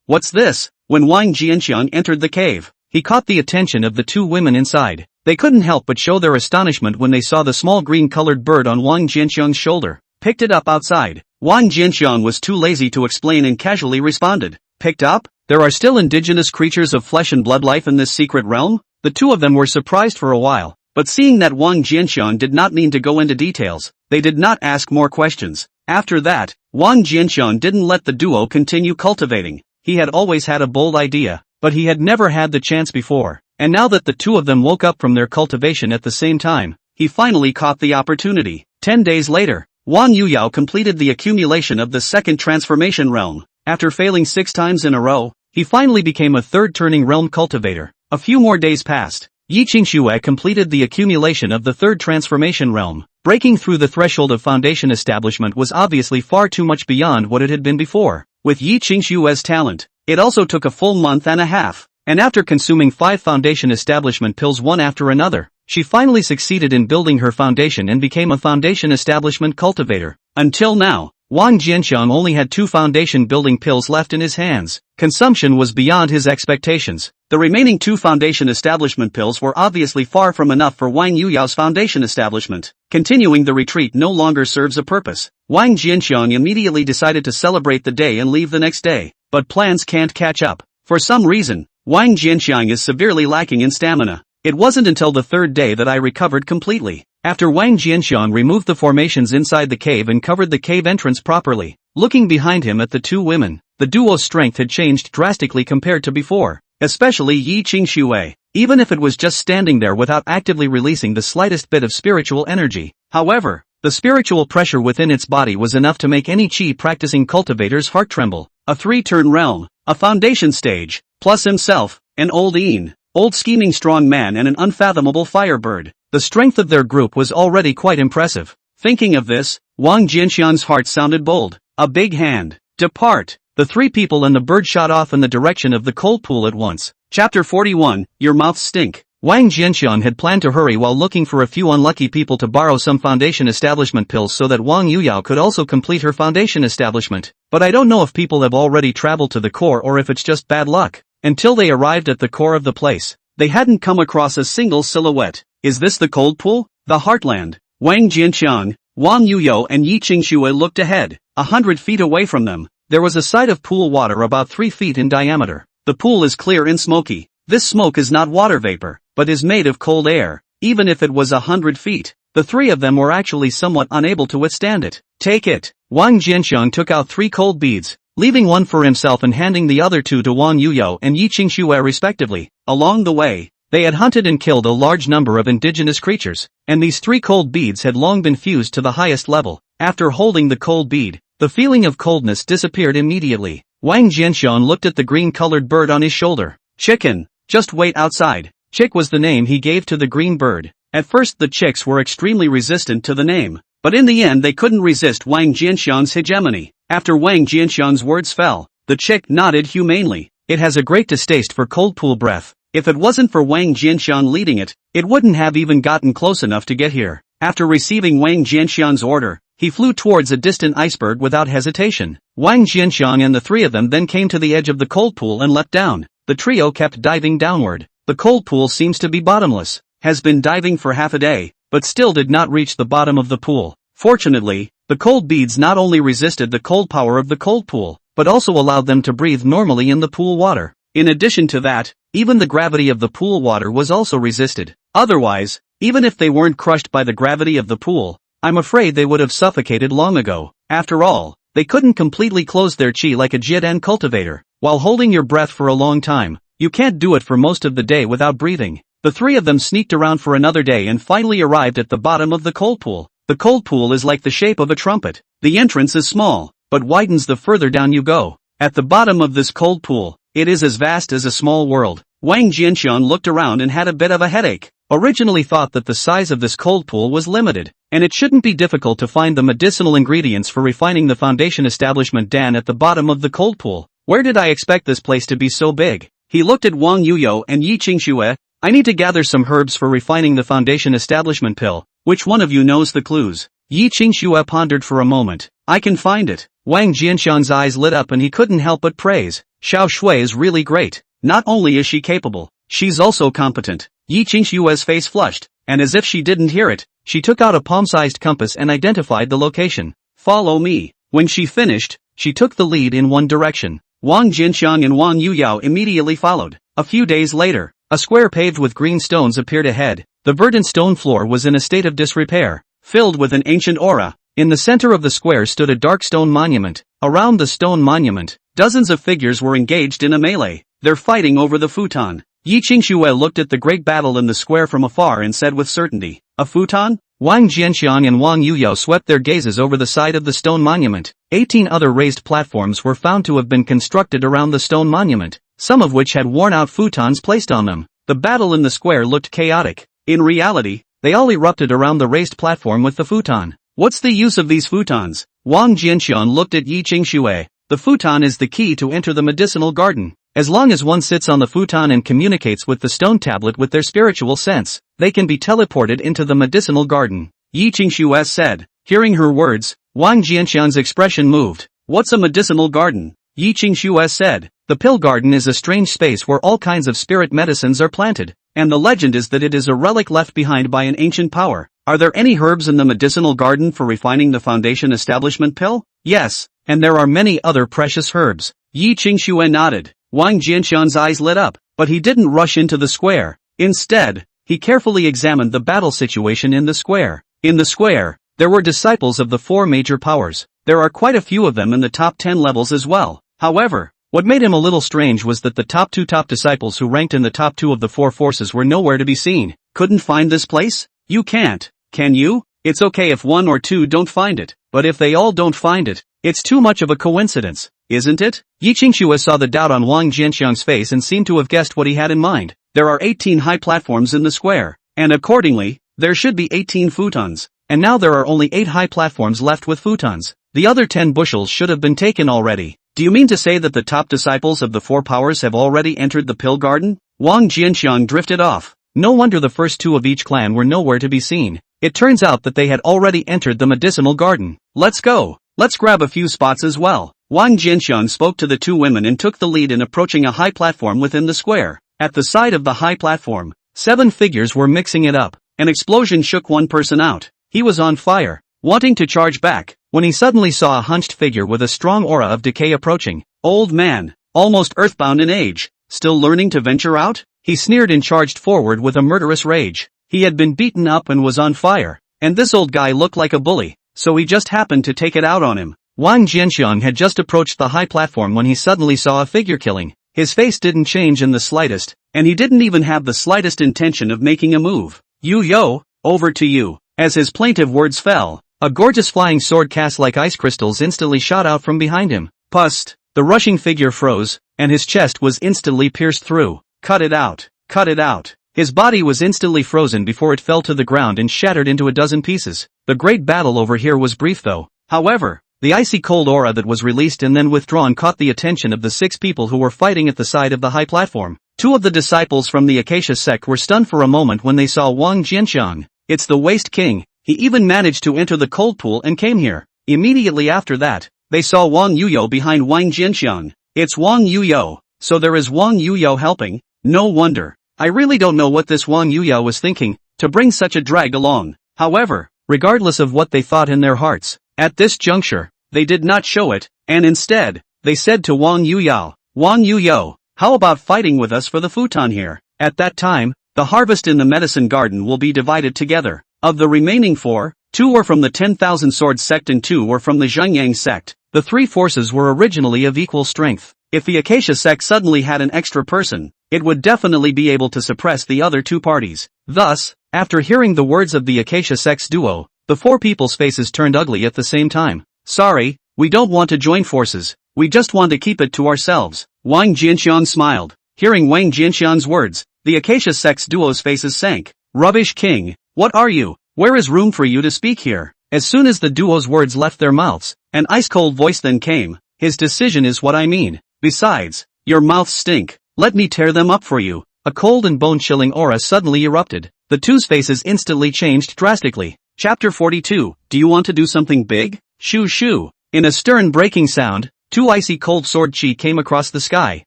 Speaker 1: What's this? When Wang Jianxiang entered the cave, he caught the attention of the two women inside. They couldn't help but show their astonishment when they saw the small green-colored bird on Wang Jianxiang's shoulder. Picked it up outside. Wang Jianxiang was too lazy to explain and casually responded. Picked up? There are still indigenous creatures of flesh and blood life in this secret realm? The two of them were surprised for a while, but seeing that Wang Jianxiang did not mean to go into details, they did not ask more questions. After that, Wang Jianxiang didn't let the duo continue cultivating. He had always had a bold idea, but he had never had the chance before, and now that the two of them woke up from their cultivation at the same time, he finally caught the opportunity. 10 days later, Wang Yuyao completed the accumulation of the second transformation realm. After failing 6 times in a row, he finally became a third turning realm cultivator. A few more days passed. Yi Qingxue completed the accumulation of the third transformation realm. Breaking through the threshold of foundation establishment was obviously far too much beyond what it had been before. With Yi Qingxue's talent, it also took a full month and a half, and after consuming 5 foundation establishment pills one after another, she finally succeeded in building her foundation and became a foundation establishment cultivator. Until now, Wang Jianxiang only had 2 foundation building pills left in his hands. Consumption was beyond his expectations. The remaining 2 foundation establishment pills were obviously far from enough for Wang Yuyao's foundation establishment. Continuing the retreat no longer serves a purpose. Wang Jianxiang immediately decided to celebrate the day and leave the next day, but plans can't catch up. For some reason, Wang Jianxiang is severely lacking in stamina. It wasn't until the 3rd day that I recovered completely. After Wang Jianxiang removed the formations inside the cave and covered the cave entrance properly, looking behind him at the 2 women, the duo's strength had changed drastically compared to before, especially Yi Qingxue, even if it was just standing there without actively releasing the slightest bit of spiritual energy. However, the spiritual pressure within its body was enough to make any chi-practicing cultivator's heart tremble. A 3-turn realm, a foundation stage, plus himself, an old scheming strong man and an unfathomable firebird. The strength of their group was already quite impressive. Thinking of this, Wang Jianxiang's heart sounded bold. A big hand. Depart. The 3 people and the bird shot off in the direction of the cold pool at once. Chapter 41, Your Mouths Stink. Wang Jianxiang had planned to hurry while looking for a few unlucky people to borrow some foundation establishment pills so that Wang Yuyao could also complete her foundation establishment. But I don't know if people have already traveled to the core or if it's just bad luck. Until they arrived at the core of the place, they hadn't come across a single silhouette. Is this the cold pool? The heartland? Wang Jianxiang, Wang Yuyao and Yi Qingxue looked ahead. 100 feet away from them, there was a sight of pool water about 3 feet in diameter. The pool is clear and smoky. This smoke is not water vapor, but is made of cold air. Even if it was 100 feet, the 3 of them were actually somewhat unable to withstand it. Take it. Wang Jianxiang took out 3 cold beads, leaving one for himself and handing the other 2 to Wang Yuyao and Yi Qingxue respectively. Along the way, they had hunted and killed a large number of indigenous creatures, and these 3 cold beads had long been fused to the highest level. After holding the cold bead, the feeling of coldness disappeared immediately. Wang Jianxiang looked at the green-colored bird on his shoulder. Chicken. Just wait outside. Chick was the name he gave to the green bird. At first the chicks were extremely resistant to the name, but in the end they couldn't resist Wang Jianxiang's hegemony. After Wang Jianxiang's words fell, the chick nodded humanely. It has a great distaste for cold pool breath. If it wasn't for Wang Jianxiang leading it, it wouldn't have even gotten close enough to get here. After receiving Wang Jianxiang's order, he flew towards a distant iceberg without hesitation. Wang Jianxiang and the 3 of them then came to the edge of the cold pool and leapt down. The trio kept diving downward. The cold pool seems to be bottomless. Has been diving for half a day. but still did not reach the bottom of the pool. Fortunately, the cold beads not only resisted the cold power of the cold pool, but also allowed them to breathe normally in the pool water. In addition to that, even the gravity of the pool water was also resisted. Otherwise, even if they weren't crushed by the gravity of the pool, I'm afraid they would have suffocated long ago. After all, they couldn't completely close their chi like a Jidan cultivator. While holding your breath for a long time, you can't do it for most of the day without breathing. The three of them sneaked around for another day and finally arrived at the bottom of the cold pool. The cold pool is like the shape of a trumpet. The entrance is small, but widens the further down you go. At the bottom of this cold pool, it is as vast as a small world. Wang Jianxian looked around and had a bit of a headache. Originally thought that the size of this cold pool was limited, and it shouldn't be difficult to find the medicinal ingredients for refining the foundation establishment Dan at the bottom of the cold pool. Where did I expect this place to be so big? He looked at Wang Yuyo and Yi Qingxue. I need to gather some herbs for refining the foundation establishment pill. Which one of you knows the clues? Yi Qingxue pondered for a moment. I can find it. Wang Jianxian's eyes lit up and he couldn't help but praise. Xiao Shui is really great. Not only is she capable, she's also competent. Yi Qingxue's face flushed, and as if she didn't hear it, she took out a palm-sized compass and identified the location. Follow me. When she finished, she took the lead in one direction. Wang Jianxiang and Wang Yuyao immediately followed. A few days later, a square paved with green stones appeared ahead. The verdant stone floor was in a state of disrepair, filled with an ancient aura. In the center of the square stood a dark stone monument. Around the stone monument, dozens of figures were engaged in a melee. They're fighting over the futon. Yi Qingxue looked at the great battle in the square from afar and said with certainty, a futon? Wang Jianxiang and Wang Yuyao swept their gazes over the side of the stone monument. 18 other raised platforms were found to have been constructed around the stone monument, some of which had worn-out futons placed on them. The battle in the square looked chaotic. In reality, they all erupted around the raised platform with the futon. What's the use of these futons? Wang Jianxian looked at Yi Qingxue. The futon is the key to enter the medicinal garden. As long as one sits on the futon and communicates with the stone tablet with their spiritual sense, they can be teleported into the medicinal garden. Yi Qingxue said. Hearing her words, Wang Jianxian's expression moved. What's a medicinal garden? Yi Qingxue said. The pill garden is a strange space where all kinds of spirit medicines are planted, and the legend is that it is a relic left behind by an ancient power. Are there any herbs in the medicinal garden for refining the foundation establishment pill? Yes, and there are many other precious herbs. Yi Qingxue nodded. Wang Jianxian's eyes lit up, but he didn't rush into the square. Instead, he carefully examined the battle situation in the square. In the square, there were disciples of the four major powers. There are quite a few of them in the top 10 levels as well. However, what made him a little strange was that the top disciples who ranked in the top 2 of the 4 forces were nowhere to be seen. Couldn't find this place? You can't, can you? It's okay if 1 or 2 don't find it, but if they all don't find it, it's too much of a coincidence, isn't it? Yi Qingxue saw the doubt on Wang Jianxiang's face and seemed to have guessed what he had in mind. There are 18 high platforms in the square, and accordingly, there should be 18 futons, and now there are only 8 high platforms left with futons. The other 10 bushels should have been taken already. Do you mean to say that the top disciples of the 4 powers have already entered the pill garden? Wang Jianxiang drifted off. No wonder the first 2 of each clan were nowhere to be seen. It turns out that they had already entered the medicinal garden. Let's go. Let's grab a few spots as well. Wang Jianxiang spoke to the 2 women and took the lead in approaching a high platform within the square. At the side of the high platform, 7 figures were mixing it up. An explosion shook one person out. He was on fire, wanting to charge back, when he suddenly saw a hunched figure with a strong aura of decay approaching. Old man, almost earthbound in age, still learning to venture out? He sneered and charged forward with a murderous rage. He had been beaten up and was on fire, and this old guy looked like a bully, so he just happened to take it out on him. Wang Jianxiang had just approached the high platform when he suddenly saw a figure killing. His face didn't change in the slightest, and he didn't even have the slightest intention of making a move. Yu Yo, over to you. As his plaintive words fell, a gorgeous flying sword cast like ice crystals instantly shot out from behind him. Pust! The rushing figure froze, and his chest was instantly pierced through. Cut it out! Cut it out! His body was instantly frozen before it fell to the ground and shattered into a dozen pieces. The great battle over here was brief though. However, the icy cold aura that was released and then withdrawn caught the attention of the 6 people who were fighting at the side of the high platform. 2 of the disciples from the Acacia sect were stunned for a moment when they saw Wang Jianxiang. It's the Waste King. He even managed to enter the cold pool and came here. Immediately after that, they saw Wang Yuyo behind Wang Jianxiang. It's Wang Yuyo. So there is Wang Yuyo helping? No wonder. I really don't know what this Wang Yuyo was thinking, to bring such a drag along. However, regardless of what they thought in their hearts, at this juncture, they did not show it, and instead, they said to Wang Yuyao, "Wang Yuyo, how about fighting with us for the futon here?" At that time, the harvest in the medicine garden will be divided together. Of the remaining 4, 2 were from the 10,000 Swords Sect and 2 were from the Zhengyang Sect. The 3 forces were originally of equal strength. If the Acacia Sect suddenly had an extra person, it would definitely be able to suppress the other 2 parties. Thus, after hearing the words of the Acacia Sect's duo, the 4 people's faces turned ugly at the same time. "Sorry, we don't want to join forces, we just want to keep it to ourselves." Wang Jianxiang smiled. Hearing Wang Jianxiang's words, the Acacia Sect's duo's faces sank. "Rubbish king, what are you? Where is room for you to speak here?" As soon as the duo's words left their mouths, an ice-cold voice then came. "His decision is what I mean. Besides, your mouths stink. Let me tear them up for you." A cold and bone-chilling aura suddenly erupted. The 2's faces instantly changed drastically. Chapter 42, Do you want to do something big? Shoo shoo. In a stern breaking sound, 2 icy cold sword chi came across the sky.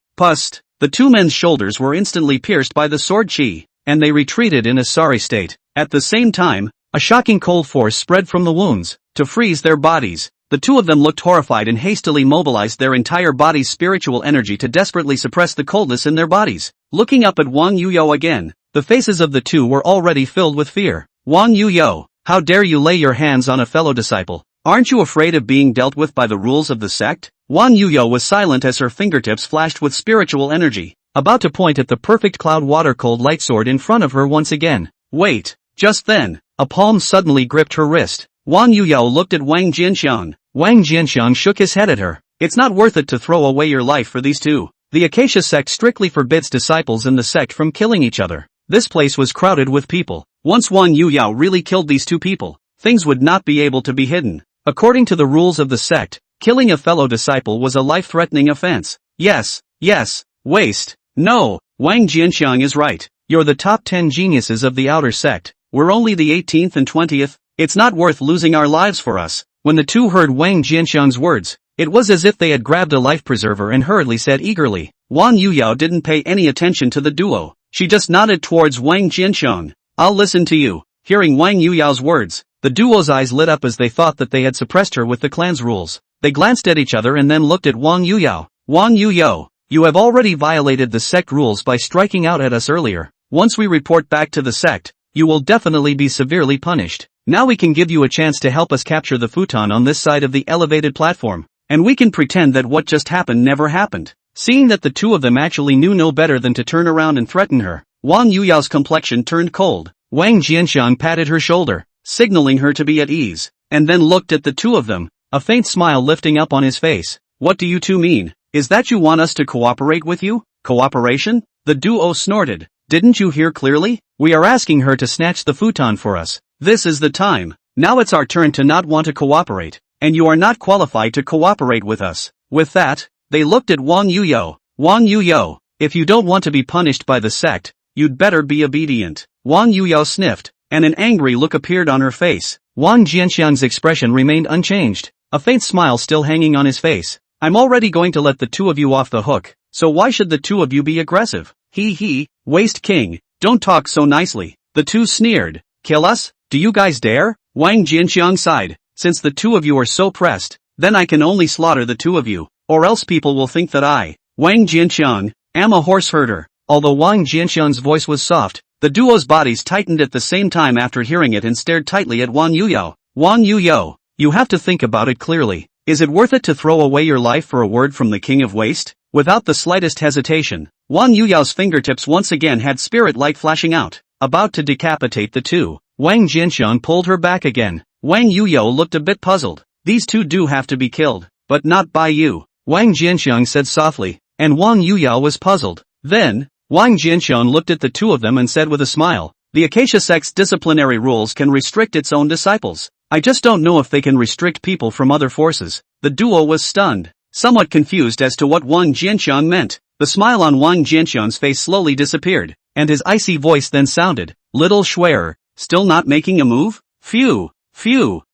Speaker 1: Pust. The 2 men's shoulders were instantly pierced by the sword chi, and they retreated in a sorry state. At the same time, a shocking cold force spread from the wounds, to freeze their bodies. The 2 of them looked horrified and hastily mobilized their entire body's spiritual energy to desperately suppress the coldness in their bodies. Looking up at Wang Yuyo again, the faces of the 2 were already filled with fear. "Wang Yuyo, how dare you lay your hands on a fellow disciple? Aren't you afraid of being dealt with by the rules of the sect?" Wang Yuyo was silent as her fingertips flashed with spiritual energy, about to point at the perfect cloud water-cold light sword in front of her once again. Wait. Just then, a palm suddenly gripped her wrist. Wang Yuyo looked at Wang Jianxiang. Wang Jianxiang shook his head at her. "It's not worth it to throw away your life for these 2. The Acacia Sect strictly forbids disciples in the sect from killing each other. This place was crowded with people. Once Wang Yuyao really killed these 2 people, things would not be able to be hidden. According to the rules of the sect, killing a fellow disciple was a life-threatening offense. Yes, waste. No, Wang Jianxiang is right. You're the top 10 geniuses of the outer sect. We're only the 18th and 20th. It's not worth losing our lives for us." When the 2 heard Wang Jianxiang's words, it was as if they had grabbed a life preserver and hurriedly said eagerly. Wang Yuyao didn't pay any attention to the duo. She just nodded towards Wang Jianxiang. "I'll listen to you." Hearing Wang Yuyao's words, the duo's eyes lit up as they thought that they had suppressed her with the clan's rules. They glanced at each other and then looked at Wang Yuyao. "Wang Yuyo, you have already violated the sect rules by striking out at us earlier. Once we report back to the sect, you will definitely be severely punished. Now we can give you a chance to help us capture the futon on this side of the elevated platform, and we can pretend that what just happened never happened." Seeing that the 2 of them actually knew no better than to turn around and threaten her, Wang Yuyao's complexion turned cold. Wang Jianxiang patted her shoulder, signaling her to be at ease, and then looked at the 2 of them, a faint smile lifting up on his face. "What do you 2 mean? Is that you want us to cooperate with you?" "Cooperation?" The duo snorted. "Didn't you hear clearly? We are asking her to snatch the futon for us. This is the time. Now it's our turn to not want to cooperate, and you are not qualified to cooperate with us." With that, they looked at Wang Yuyo. "Wang Yuyo, if you don't want to be punished by the sect, you'd better be obedient." Wang Yuyo sniffed, and an angry look appeared on her face. Wang Jianxiang's expression remained unchanged, a faint smile still hanging on his face. "I'm already going to let the 2 of you off the hook, so why should the 2 of you be aggressive? He, waste king, don't talk so nicely." The 2 sneered. "Kill us? Do you guys dare?" Wang Jianxiang sighed. "Since the 2 of you are so pressed, then I can only slaughter the 2 of you, or else people will think that I, Wang Jianxiang, am a horse herder." Although Wang Jianxiang's voice was soft, the duo's bodies tightened at the same time after hearing it and stared tightly at Wang Yuyo. "Wang Yuyo, you have to think about it clearly. Is it worth it to throw away your life for a word from the king of waste?" Without the slightest hesitation, Wang Yuyao's fingertips once again had spirit light flashing out, about to decapitate the 2. Wang Jianxiang pulled her back again. Wang Yuyo looked a bit puzzled. "These 2 do have to be killed, but not by you," Wang Jianxiang said softly, and Wang Yuyo was puzzled. Then, Wang Jianxiang looked at the 2 of them and said with a smile, "The Acacia Sect's disciplinary rules can restrict its own disciples. I just don't know if they can restrict people from other forces." The duo was stunned, somewhat confused as to what Wang Jianxiang meant. The smile on Wang Jianxiang's face slowly disappeared, and his icy voice then sounded, "Little Schwer, still not making a move? Phew.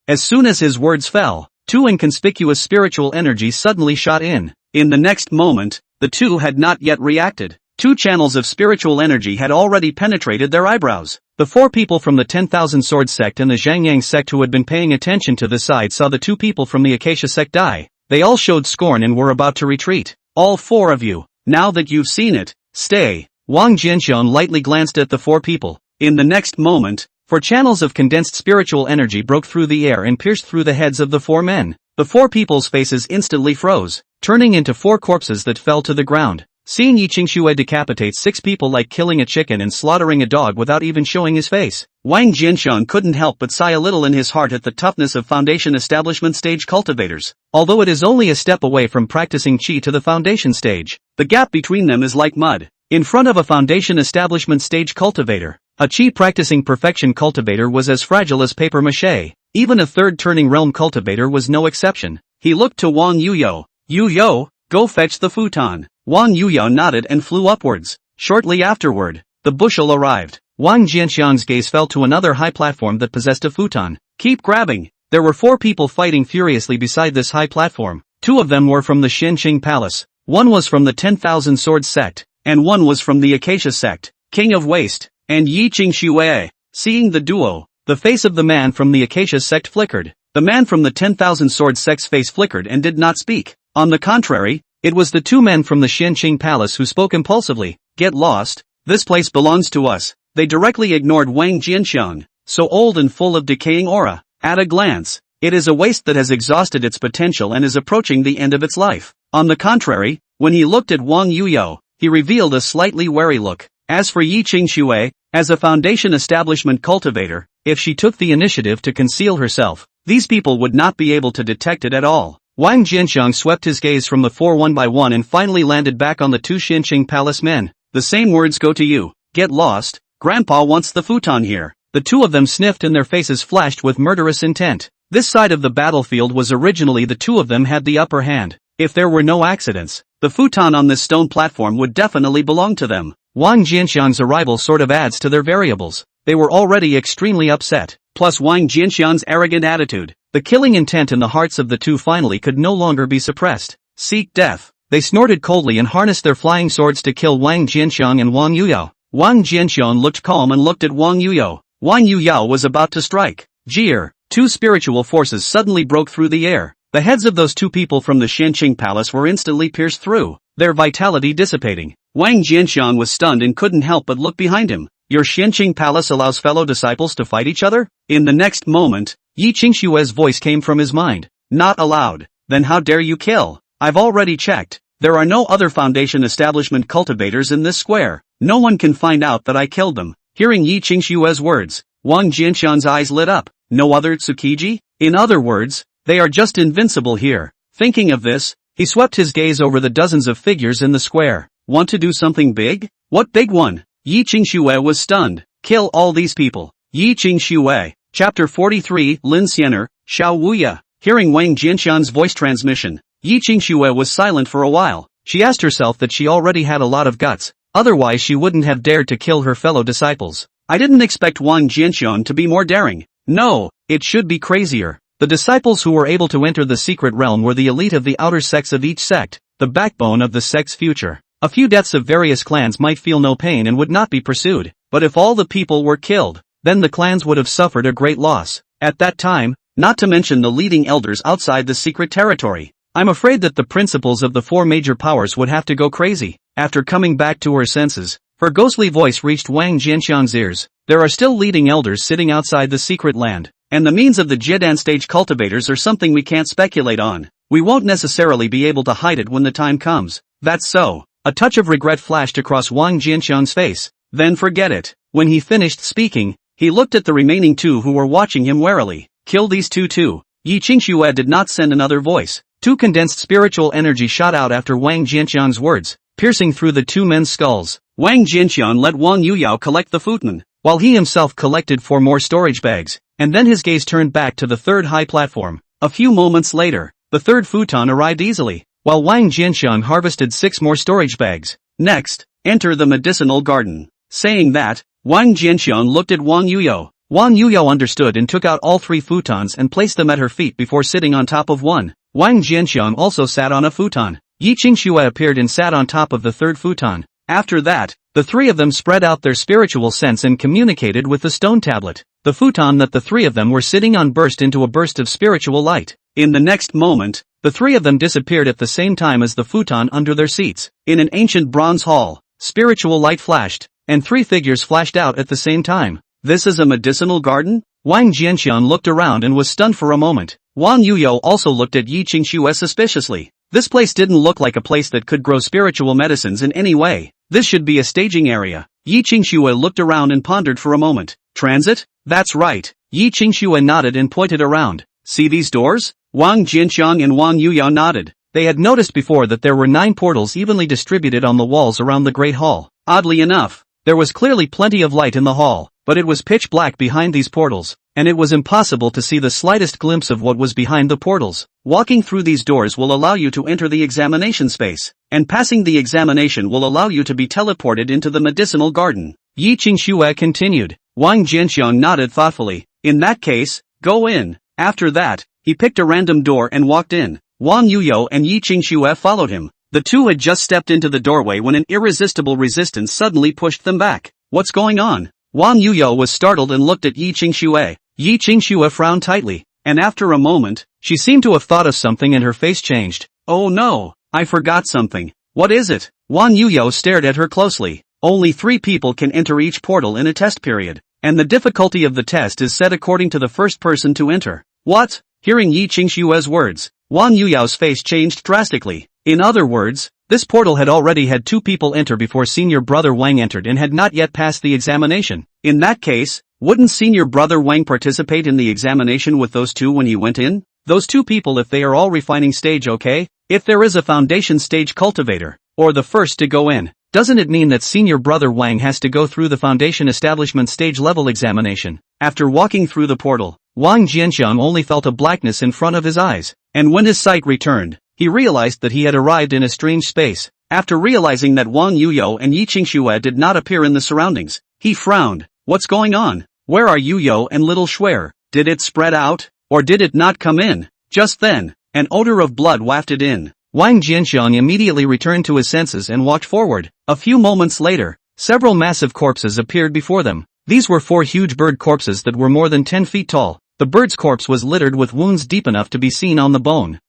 Speaker 1: As soon as his words fell, 2 inconspicuous spiritual energies suddenly shot in. In the next moment, the 2 had not yet reacted. 2 channels of spiritual energy had already penetrated their eyebrows. The 4 people from the 10,000 Swords Sect and the Zhangyang Sect who had been paying attention to the side saw the 2 people from the Acacia Sect die. They all showed scorn and were about to retreat. All 4 of you, now that you've seen it, stay. Wang Jianxiang lightly glanced at the 4 people. In the next moment, 4 channels of condensed spiritual energy broke through the air and pierced through the heads of the 4 men. The 4 people's faces instantly froze, turning into 4 corpses that fell to the ground. Seeing Yi Qingxue decapitate 6 people like killing a chicken and slaughtering a dog without even showing his face, Wang Jianxiang couldn't help but sigh a little in his heart at the toughness of Foundation Establishment stage cultivators. Although it is only a step away from practicing Qi to the Foundation stage, the gap between them is like mud. In front of a Foundation Establishment stage cultivator, a Qi practicing perfection cultivator was as fragile as paper mache. Even a third turning realm cultivator was no exception. He looked to Wang Yuyo. Yuyo, go fetch the futon. Wang Yuyo nodded and flew upwards. Shortly afterward, the bushel arrived. Wang Jianxiang's gaze fell to another high platform that possessed a futon. Keep grabbing. There were 4 people fighting furiously beside this high platform. 2 of them were from the Xinqing Palace. 1 was from the 10,000 Swords Sect, and 1 was from the Acacia Sect. King of Waste, and Yi Qingxue. Seeing the duo, the face of the man from the Acacia Sect flickered. The man from the 10,000 Swords Sect's face flickered and did not speak. On the contrary, it was the 2 men from the Xinqing Palace who spoke impulsively. Get lost, this place belongs to us. They directly ignored Wang Jianxiang, so old and full of decaying aura. At a glance, it is a waste that has exhausted its potential and is approaching the end of its life. On the contrary, when he looked at Wang Yuyo, he revealed a slightly wary look. As for Yi Qingxue, as a Foundation Establishment cultivator, if she took the initiative to conceal herself, these people would not be able to detect it at all. Wang Jianxiang swept his gaze from the 4 one by one and finally landed back on the 2 Xinqing Palace men. The same words go to you. Get lost, Grandpa wants the futon here. The 2 of them sniffed and their faces flashed with murderous intent. This side of the battlefield was originally the 2 of them had the upper hand. If there were no accidents, the futon on this stone platform would definitely belong to them. Wang Jianxiang's arrival sort of adds to their variables. They were already extremely upset. Plus Wang Jianxiang's arrogant attitude. The killing intent in the hearts of the 2 finally could no longer be suppressed. Seek death. They snorted coldly and harnessed their flying swords to kill Wang Jianxiang and Wang Yuyo. Wang Jianxiang looked calm and looked at Wang Yuyo. Wang Yuyo was about to strike. Jeer. 2 spiritual forces suddenly broke through the air. The heads of those 2 people from the Xinqing Palace were instantly pierced through, their vitality dissipating. Wang Jianxiang was stunned and couldn't help but look behind him. Your Xinqing Palace allows fellow disciples to fight each other? In the next moment, Yi Qingxue's voice came from his mind. Not allowed. Then how dare you kill? I've already checked. There are no other Foundation Establishment cultivators in this square. No one can find out that I killed them. Hearing Yi Qingxue's words, Wang Jianxiang's eyes lit up. No other Tsukiji? In other words, they are just invincible here. Thinking of this, he swept his gaze over the dozens of figures in the square. Want to do something big? What big one? Yi Qingxue was stunned. Kill all these people. Yi Qingxue. Chapter 43 Lin Xianer, Xiao Wuya. Hearing Wang Jianxiang's voice transmission, Yi Qingxue was silent for a while. She asked herself that she already had a lot of guts. Otherwise she wouldn't have dared to kill her fellow disciples. I didn't expect Wang Jianxiang to be more daring. No, it should be crazier. The disciples who were able to enter the secret realm were the elite of the outer sects of each sect, the backbone of the sect's future. A few deaths of various clans might feel no pain and would not be pursued, but if all the people were killed, then the clans would have suffered a great loss. At that time, not to mention the leading elders outside the secret territory. I'm afraid that the principals of the 4 major powers would have to go crazy. After coming back to her senses, her ghostly voice reached Wang Jianxiang's ears. There are still leading elders sitting outside the secret land, and the means of the Jiedan stage cultivators are something we can't speculate on. We won't necessarily be able to hide it when the time comes. That's so. A touch of regret flashed across Wang Jianxiang's face. Then forget it. When he finished speaking, he looked at the remaining 2 who were watching him warily. Kill these 2 too. Yi Qingxue did not send another voice. 2 condensed spiritual energy shot out after Wang Jianxiang's words, piercing through the 2 men's skulls. Wang Jianxiang let Wang Yuyo collect the futon, while he himself collected 4 more storage bags, and then his gaze turned back to the 3rd high platform. A few moments later, the 3rd futon arrived easily, while Wang Jianxiang harvested 6 more storage bags. Next, enter the medicinal garden. Saying that, Wang Jianxiang looked at Wang Yuyo. Wang Yuyo understood and took out all 3 futons and placed them at her feet before sitting on top of one. Wang Jianxiang also sat on a futon. Yi Qingxue appeared and sat on top of the 3rd futon. After that, the three of them spread out their spiritual sense and communicated with the stone tablet. The futon that the three of them were sitting on burst into a burst of spiritual light. In the next moment, the three of them disappeared at the same time as the futon under their seats. In an ancient bronze hall, spiritual light flashed, and three figures flashed out at the same time. This is a medicinal garden? Wang Jianxian looked around and was stunned for a moment. Wang Yuyo also looked at Yi Qingxue suspiciously. This place didn't look like a place that could grow spiritual medicines in any way. This should be a staging area. Yi Qingxue looked around and pondered for a moment. Transit? That's right. Yi Qingxue nodded and pointed around. See these doors? Wang Jianxiang and Wang Yuyo nodded. They had noticed before that there were 9 portals evenly distributed on the walls around the Great Hall. Oddly enough, there was clearly plenty of light in the hall, but it was pitch black behind these portals, and it was impossible to see the slightest glimpse of what was behind the portals. Walking through these doors will allow you to enter the examination space, and passing the examination will allow you to be teleported into the medicinal garden. Yi Qingxue continued. Wang Jianxiang nodded thoughtfully. In that case, go in. After that, he picked a random door and walked in. Wang Yuyo and Yi Qingxue followed him. The two had just stepped into the doorway when an irresistible resistance suddenly pushed them back. What's going on? Wang Yuyo was startled and looked at Yi Qingxue. Yi Qingxue frowned tightly, and after a moment, she seemed to have thought of something and her face changed. Oh no, I forgot something. What is it? Wang Yuyo stared at her closely. Only 3 people can enter each portal in a test period, and the difficulty of the test is set according to the first person to enter. What? Hearing Yi Qingxue's words, Wang Yuyo's face changed drastically. In other words, this portal had already had 2 people enter before senior brother Wang entered and had not yet passed the examination. In that case, wouldn't senior brother Wang participate in the examination with those 2 when he went in? Those 2 people if they are all refining stage, okay? If there is a foundation stage cultivator, or the first to go in, doesn't it mean that senior brother Wang has to go through the foundation establishment stage level examination? After walking through the portal, Wang Jianxiang only felt a blackness in front of his eyes, and when his sight returned, he realized that he had arrived in a strange space. After realizing that Wang Yuyo and Yi Qingxue did not appear in the surroundings, he frowned. What's going on? Where are Yuyo and little Schwer? Did it spread out, or did it not come in? Just then, an odor of blood wafted in. Wang Jianxiang immediately returned to his senses and walked forward. A few moments later, several massive corpses appeared before them. These were 4 huge bird corpses that were more than 10 feet tall. The bird's corpse was littered with wounds deep enough to be seen on the bone.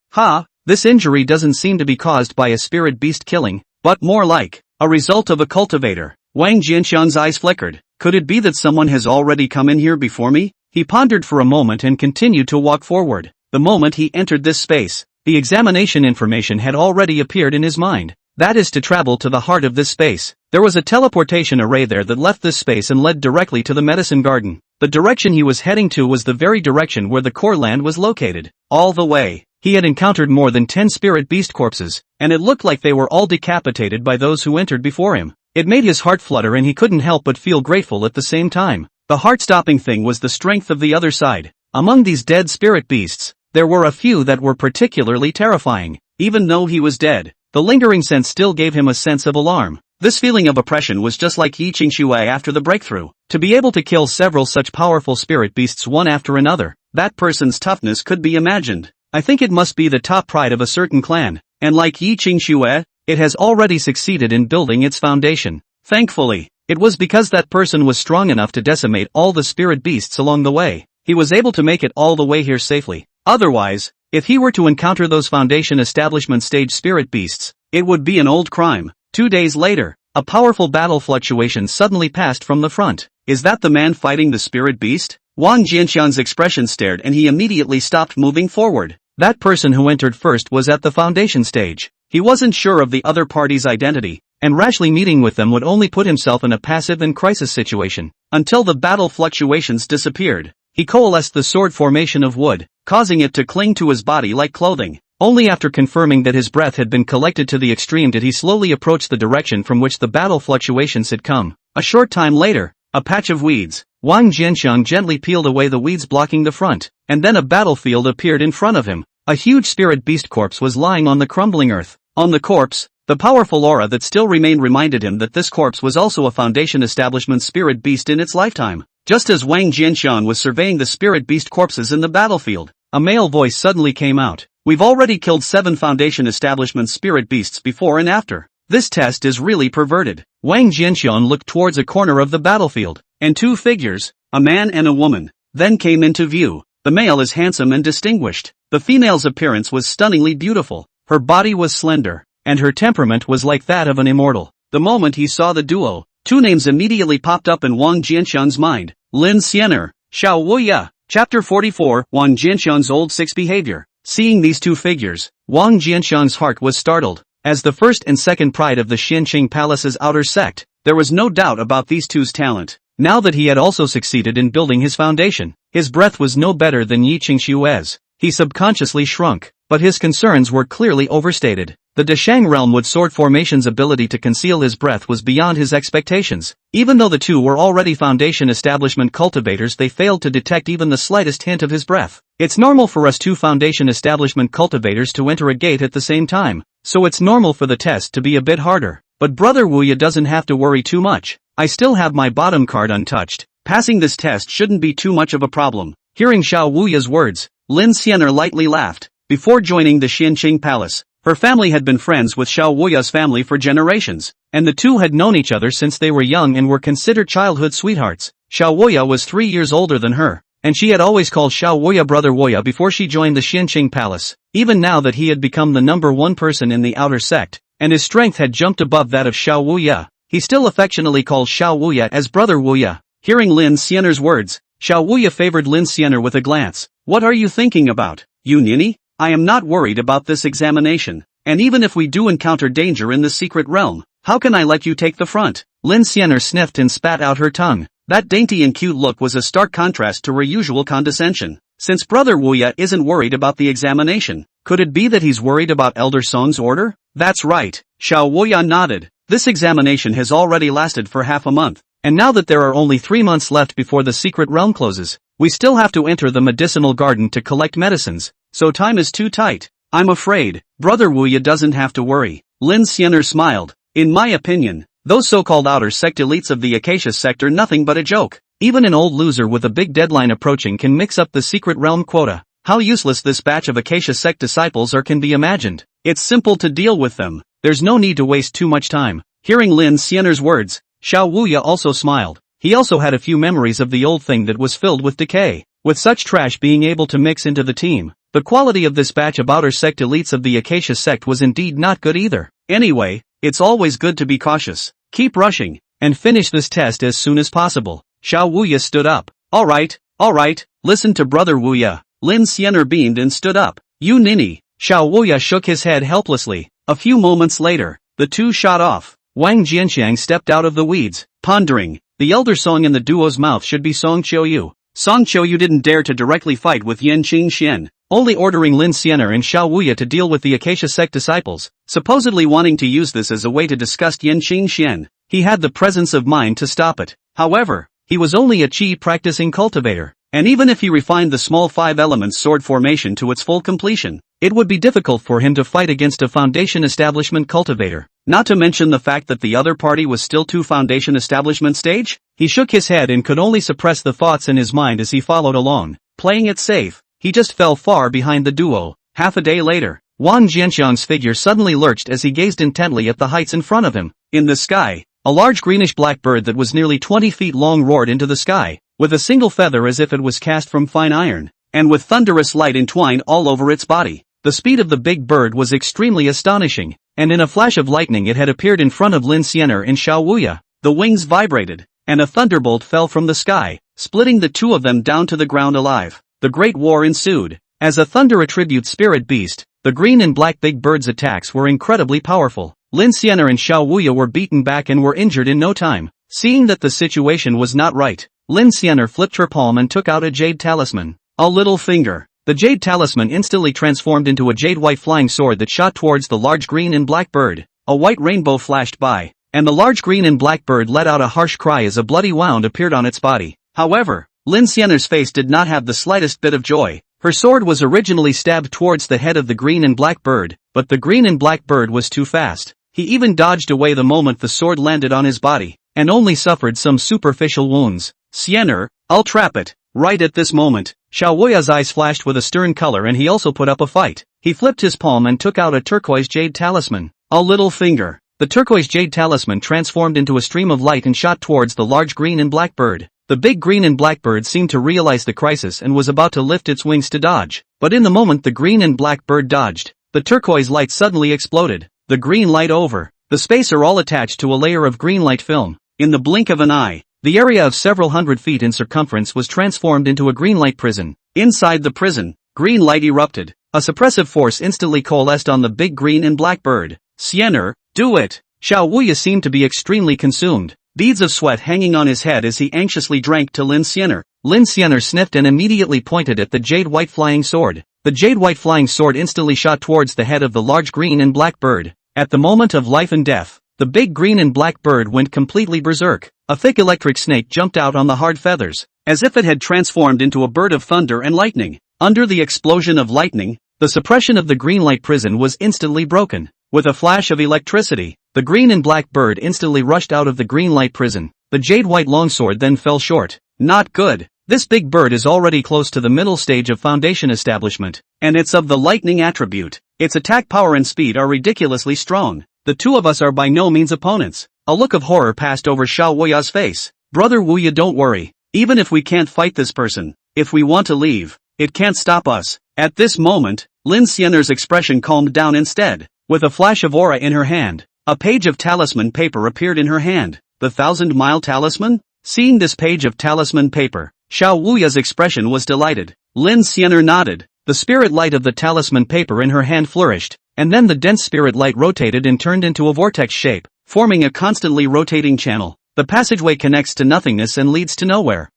Speaker 1: This injury doesn't seem to be caused by a spirit beast killing, but more like a result of a cultivator. Wang Jianxiang's eyes flickered. Could it be that someone has already come in here before me? He pondered for a moment and continued to walk forward. The moment he entered this space, the examination information had already appeared in his mind. That is to travel to the heart of this space. There was a teleportation array there that left this space and led directly to the medicine garden. The direction he was heading to was the very direction where the core land was located. All the way, he had encountered more than 10 spirit beast corpses, and it looked like they were all decapitated by those who entered before him. It made his heart flutter and he couldn't help but feel grateful at the same time. The heart-stopping thing was the strength of the other side. Among these dead spirit beasts, there were a few that were particularly terrifying. Even though he was dead, the lingering sense still gave him a sense of alarm. This feeling of oppression was just like Yi Qingxue after the breakthrough. To be able to kill several such powerful spirit beasts one after another, that person's toughness could be imagined. I think it must be the top pride of a certain clan, and like Yi Qingxue, it has already succeeded in building its foundation. Thankfully, it was because that person was strong enough to decimate all the spirit beasts along the way. He was able to make it all the way here safely. Otherwise, if he were to encounter those foundation establishment stage spirit beasts, it would be an old crime. 2 days later, a powerful battle fluctuation suddenly passed from the front. Is that the man fighting the spirit beast? Wang Jianxiang's expression stared and he immediately stopped moving forward. That person who entered first was at the foundation stage. He wasn't sure of the other party's identity, and rashly meeting with them would only put himself in a passive and crisis situation. Until the battle fluctuations disappeared, he coalesced the sword formation of wood, causing it to cling to his body like clothing. Only after confirming that his breath had been collected to the extreme did he slowly approach the direction from which the battle fluctuations had come. A short time later, a patch of weeds. Wang Jianxiang gently peeled away the weeds blocking the front, and then a battlefield appeared in front of him. A huge spirit beast corpse was lying on the crumbling earth. On the corpse, the powerful aura that still remained reminded him that this corpse was also a foundation establishment spirit beast in its lifetime. Just as Wang Jianxiang was surveying the spirit beast corpses in the battlefield, a male voice suddenly came out. We've already killed 7 foundation establishment spirit beasts before and after. This test is really perverted. Wang Jianxian looked towards a corner of the battlefield, and two figures, a man and a woman, then came into view. The male is handsome and distinguished. The female's appearance was stunningly beautiful. Her body was slender, and her temperament was like that of an immortal. The moment he saw the duo, two names immediately popped up in Wang Jianxian's mind. Lin Xianer, Xiao Wuya. Chapter 44, Wang Jianxian's Old Six Behavior. Seeing these two figures, Wang Jianxian's heart was startled. As the first and second pride of the Xianqing Palace's outer sect, there was no doubt about these two's talent. Now that he had also succeeded in building his foundation, his breath was no better than Yi Qingshue's. He subconsciously shrunk, but his concerns were clearly overstated. The Deshang Realmwood Sword Formation's ability to conceal his breath was beyond his expectations. Even though the two were already foundation establishment cultivators, they failed to detect even the slightest hint of his breath. It's normal for us two foundation establishment cultivators to enter a gate at the same time, so it's normal for the test to be a bit harder. But Brother Wuya doesn't have to worry too much. I still have my bottom card untouched. Passing this test shouldn't be too much of a problem. Hearing Xiao Wuya's words, Lin Xianer lightly laughed. Before joining the Xianqing Palace, her family had been friends with Xiao Wuya's family for generations, and the two had known each other since they were young and were considered childhood sweethearts. Xiao Wuya was 3 years older than her, and she had always called Xiao Wuya Brother Wuya before she joined the Xianqing Palace. Even now that he had become the number one person in the outer sect, and his strength had jumped above that of Xiao Wuya, he still affectionately called Xiao Wuya as Brother Wuya. Hearing Lin Xianer's words, Xiao Wuya favored Lin Xianer with a glance. What are you thinking about, you ninny? I am not worried about this examination, and even if we do encounter danger in the secret realm, how can I let you take the front? Lin Xianer sniffed and spat out her tongue. That dainty and cute look was a stark contrast to her usual condescension. Since Brother Wuya isn't worried about the examination, could it be that he's worried about Elder Song's order? That's right, Xiao Wuya nodded. This examination has already lasted for half a month, and now that there are only 3 months left before the secret realm closes, we still have to enter the medicinal garden to collect medicines, so time is too tight. I'm afraid, Brother Wuya doesn't have to worry. Lin Xianer smiled. In my opinion, those so-called outer sect elites of the Acacia sect are nothing but a joke. Even an old loser with a big deadline approaching can mix up the secret realm quota. How useless this batch of Acacia sect disciples are can be imagined. It's simple to deal with them. There's no need to waste too much time. Hearing Lin Xianer's words, Xiao Wuya also smiled. He also had a few memories of the old thing that was filled with decay. With such trash being able to mix into the team, the quality of this batch of outer sect elites of the Acacia sect was indeed not good either. Anyway, it's always good to be cautious. Keep rushing, and finish this test as soon as possible. Xiao Wuya stood up. Alright, listen to Brother Wuya. Lin Xianer beamed and stood up. You ninny. Xiao Wuya shook his head helplessly. A few moments later, the two shot off. Wang Jianxiang stepped out of the weeds, pondering. The elder Song in the duo's mouth should be Song Qiuyu. Song Qiuyu didn't dare to directly fight with Yan Qingxian, only ordering Lin Xianer and Xiao Wuya to deal with the Acacia sect disciples, supposedly wanting to use this as a way to disgust Yan Qingxian. He had the presence of mind to stop it. However, he was only a Qi practicing cultivator, and even if he refined the small 5 elements sword formation to its full completion, it would be difficult for him to fight against a foundation establishment cultivator. Not to mention the fact that the other party was still 2 foundation establishment stage? He shook his head and could only suppress the thoughts in his mind as he followed along. Playing it safe, he just fell far behind the duo. Half a day later, Wang Jianxiang's figure suddenly lurched as he gazed intently at the heights in front of him. In the sky, a large greenish-black bird that was nearly 20 feet long roared into the sky, with a single feather as if it was cast from fine iron, and with thunderous light entwined all over its body. The speed of the big bird was extremely astonishing, and in a flash of lightning it had appeared in front of Lin Xianer and Xiao Wuya. The wings vibrated, and a thunderbolt fell from the sky, splitting the two of them down to the ground alive. The great war ensued. As a thunder attribute spirit beast, the green and black big bird's attacks were incredibly powerful. Lin Xianer and Xiao Wuya were beaten back and were injured in no time. Seeing that the situation was not right, Lin Xianer flipped her palm and took out a jade talisman. A little finger. The jade talisman instantly transformed into a jade-white flying sword that shot towards the large green and black bird. A white rainbow flashed by, and the large green and black bird let out a harsh cry as a bloody wound appeared on its body. However, Lin Xianer's face did not have the slightest bit of joy. Her sword was originally stabbed towards the head of the green and black bird, but the green and black bird was too fast. He even dodged away the moment the sword landed on his body, and only suffered some superficial wounds. Xianer, I'll trap it. Right at this moment, Xiao Wuya's eyes flashed with a stern color and he also put up a fight. He flipped his palm and took out a turquoise jade talisman. A little finger. The the turquoise jade talisman transformed into a stream of light and shot towards the large green and black bird. The big green and black bird seemed to realize the crisis and was about to lift its wings to dodge. But in the moment the green and black bird dodged, the turquoise light suddenly exploded. The green light over. The space are all attached to a layer of green light film. In the blink of an eye, the area of several hundred feet in circumference was transformed into a green light prison. Inside the prison, green light erupted. A suppressive force instantly coalesced on the big green and black bird. Xiener, do it! Xiao Wuya seemed to be extremely consumed. Beads of sweat hanging on his head as he anxiously drank to Lin Xiener. Lin Xiener sniffed and immediately pointed at the jade-white flying sword. The jade-white flying sword instantly shot towards the head of the large green and black bird. At the moment of life and death, the big green and black bird went completely berserk. A thick electric snake jumped out on the hard feathers, as if it had transformed into a bird of thunder and lightning. Under the explosion of lightning, the suppression of the green light prison was instantly broken. With a flash of electricity, the green and black bird instantly rushed out of the green light prison. The jade-white longsword then fell short. Not good. This big bird is already close to the middle stage of foundation establishment, and it's of the lightning attribute. Its attack power and speed are ridiculously strong. The two of us are by no means opponents. A look of horror passed over Xiao Wuya's face. Brother Wuya, don't worry. Even if we can't fight this person, if we want to leave, it can't stop us. At this moment, Lin Xiener's expression calmed down instead. With a flash of aura in her hand, a page of talisman paper appeared in her hand. The 1,000-mile talisman? Seeing this page of talisman paper, Xiao Wuya's expression was delighted. Lin Xiener nodded. The spirit light of the talisman paper in her hand flourished, and then the dense spirit light rotated and turned into a vortex shape, forming a constantly rotating channel. The passageway connects to nothingness and leads to nowhere.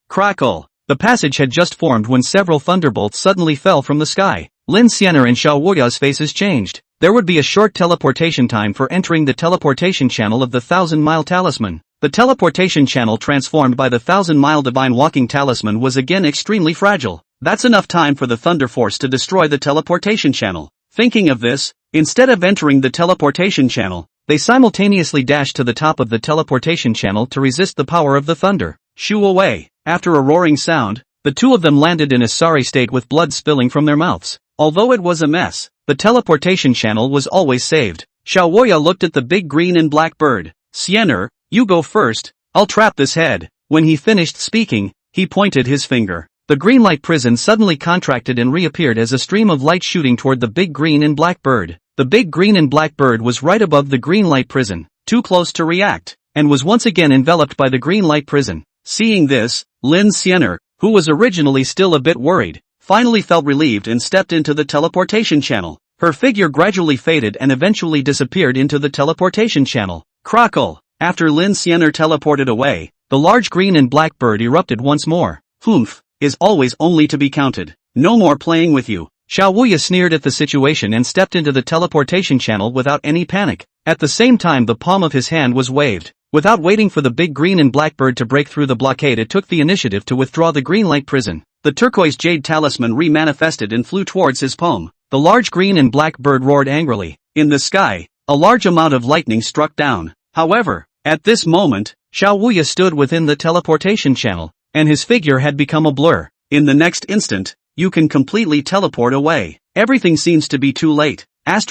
Speaker 1: Crackle. The passage had just formed when several thunderbolts suddenly fell from the sky. Lin Xiener and Xiao Wuya's faces changed. There would be a short teleportation time for entering the teleportation channel of the 1,000-mile talisman. The teleportation channel transformed by the 1,000-mile divine walking talisman was again extremely fragile. That's enough time for the thunder force to destroy the teleportation channel. Thinking of this, instead of entering the teleportation channel, they simultaneously dashed to the top of the teleportation channel to resist the power of the thunder. Shoo away. After a roaring sound, the two of them landed in a sorry state with blood spilling from their mouths. Although it was a mess, the teleportation channel was always saved. Xiao Wuya looked at the big green and black bird. Xiener, you go first, I'll trap this head. When he finished speaking, he pointed his finger. The green light prison suddenly contracted and reappeared as a stream of light shooting toward the big green and black bird. The big green and black bird was right above the green light prison, too close to react, and was once again enveloped by the green light prison. Seeing this, Lin Xiener, who was originally still a bit worried, finally felt relieved and stepped into the teleportation channel. Her figure gradually faded and eventually disappeared into the teleportation channel. Crackle! After Lin Xiener teleported away, the large green and black bird erupted once more. Humph, is always only to be counted. No more playing with you. Xiao Wuya sneered at the situation and stepped into the teleportation channel without any panic. At the same time the palm of his hand was waved. Without waiting for the big green and black bird to break through the blockade, it took the initiative to withdraw the green light prison. The turquoise jade talisman re-manifested and flew towards his palm. The large green and black bird roared angrily. In the sky, a large amount of lightning struck down. However, at this moment, Xiao Wuya stood within the teleportation channel, and his figure had become a blur. In the next instant, you can completely teleport away. Everything seems to be too late. *******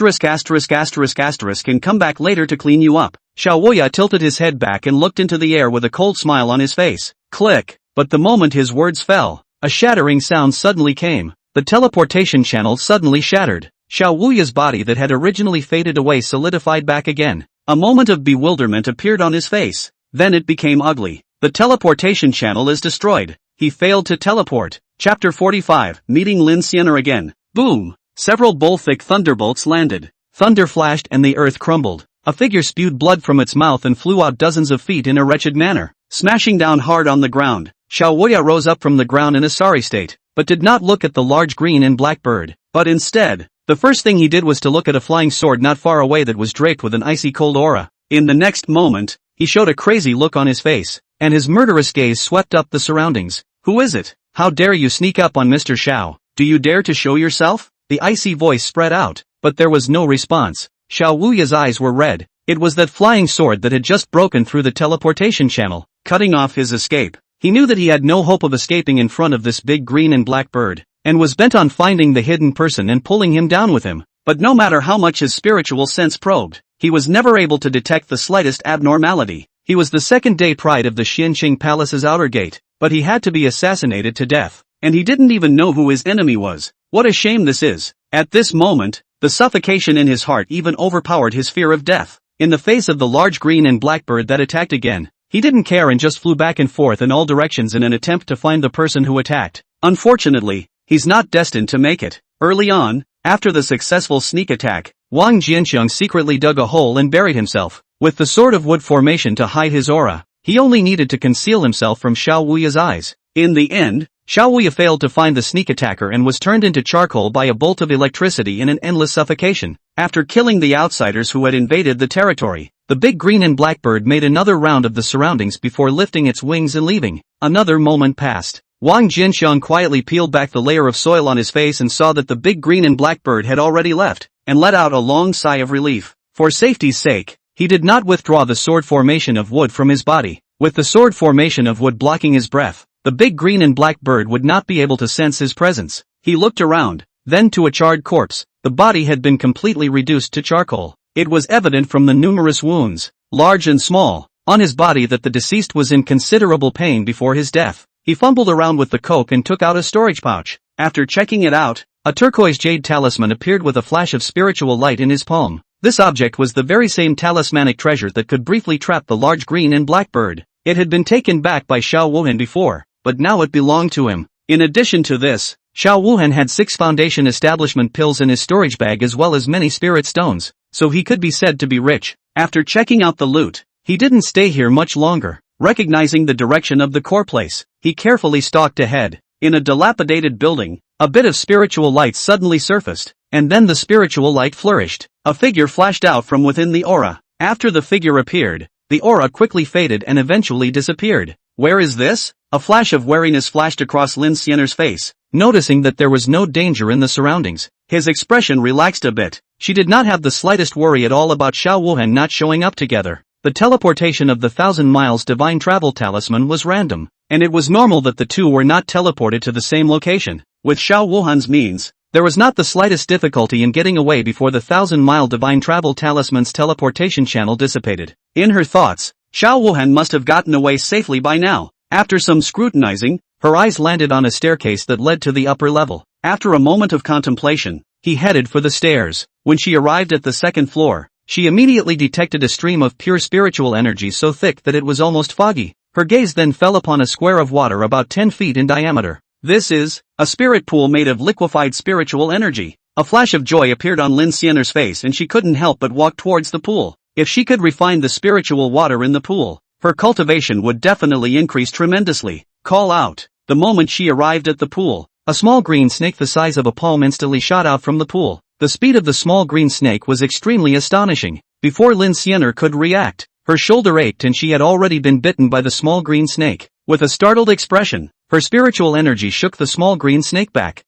Speaker 1: can come back later to clean you up. Xiao Wuya tilted his head back and looked into the air with a cold smile on his face. Click! But the moment his words fell, a shattering sound suddenly came. The teleportation channel suddenly shattered. Xiao Wuya's body that had originally faded away solidified back again. A moment of bewilderment appeared on his face. Then it became ugly. The teleportation channel is destroyed. He failed to teleport. Chapter 45, Meeting Lin Xiener again. Boom! Several thick thunderbolts landed. Thunder flashed and the earth crumbled. A figure spewed blood from its mouth and flew out dozens of feet in a wretched manner, smashing down hard on the ground. Xiao Wuya rose up from the ground in a sorry state, but did not look at the large green and black bird. But instead, the first thing he did was to look at a flying sword not far away that was draped with an icy cold aura. In the next moment, he showed a crazy look on his face, and his murderous gaze swept up the surroundings. Who is it? How dare you sneak up on Mr. Xiao? Do you dare to show yourself? The icy voice spread out, but there was no response. Xiao Wuya's eyes were red. It was that flying sword that had just broken through the teleportation channel, cutting off his escape. He knew that he had no hope of escaping in front of this big green and black bird, and was bent on finding the hidden person and pulling him down with him. But no matter how much his spiritual sense probed, he was never able to detect the slightest abnormality. He was the second-day pride of the Xianqing Palace's outer gate, but he had to be assassinated to death, and he didn't even know who his enemy was. What a shame this is. At this moment, the suffocation in his heart even overpowered his fear of death. In the face of the large green and black bird that attacked again, he didn't care and just flew back and forth in all directions in an attempt to find the person who attacked. Unfortunately, he's not destined to make it. Early on, after the successful sneak attack, Wang Jianxiang secretly dug a hole and buried himself. With the sword of wood formation to hide his aura, he only needed to conceal himself from Xiao Wuya's eyes. In the end, Xiao Wuya failed to find the sneak attacker and was turned into charcoal by a bolt of electricity in an endless suffocation. After killing the outsiders who had invaded the territory, the big green and black bird made another round of the surroundings before lifting its wings and leaving. Another moment passed. Wang Jianxiang quietly peeled back the layer of soil on his face and saw that the big green and black bird had already left, and let out a long sigh of relief. For safety's sake, he did not withdraw the sword formation of wood from his body. With the sword formation of wood blocking his breath, the big green and black bird would not be able to sense his presence. He looked around, then to a charred corpse. The body had been completely reduced to charcoal. It was evident from the numerous wounds, large and small, on his body that the deceased was in considerable pain before his death. He fumbled around with the coke and took out a storage pouch. After checking it out, a turquoise jade talisman appeared with a flash of spiritual light in his palm. This object was the very same talismanic treasure that could briefly trap the large green and black bird. It had been taken back by Xiao Wuhan before, but now it belonged to him. In addition to this, Xiao Wuhan had 6 foundation establishment pills in his storage bag as well as many spirit stones, so he could be said to be rich. After checking out the loot, he didn't stay here much longer. Recognizing the direction of the core place, he carefully stalked ahead. In a dilapidated building, a bit of spiritual light suddenly surfaced, and then the spiritual light flourished. A figure flashed out from within the aura. After the figure appeared, the aura quickly faded and eventually disappeared. Where is this? A flash of wariness flashed across Lin Xianer's face. Noticing that there was no danger in the surroundings, his expression relaxed a bit. She did not have the slightest worry at all about Xiao Wuhan not showing up together. The teleportation of the 1,000 miles divine travel talisman was random, and it was normal that the two were not teleported to the same location. With Xiao Wuhan's means, there was not the slightest difficulty in getting away before the 1,000-mile divine travel talisman's teleportation channel dissipated. In her thoughts, Xiao Wuhan must have gotten away safely by now. After some scrutinizing, her eyes landed on a staircase that led to the upper level. After a moment of contemplation, he headed for the stairs. When she arrived at the second floor, she immediately detected a stream of pure spiritual energy so thick that it was almost foggy. Her gaze then fell upon a square of water about 10 feet in diameter. This is a spirit pool made of liquefied spiritual energy. A flash of joy appeared on Lin Xianer's face and she couldn't help but walk towards the pool. If she could refine the spiritual water in the pool, her cultivation would definitely increase tremendously. Call out. The moment she arrived at the pool, a small green snake the size of a palm instantly shot out from the pool. The speed of the small green snake was extremely astonishing. Before Lin Xianer could react, her shoulder ached and she had already been bitten by the small green snake. With a startled expression, her spiritual energy shook the small green snake back.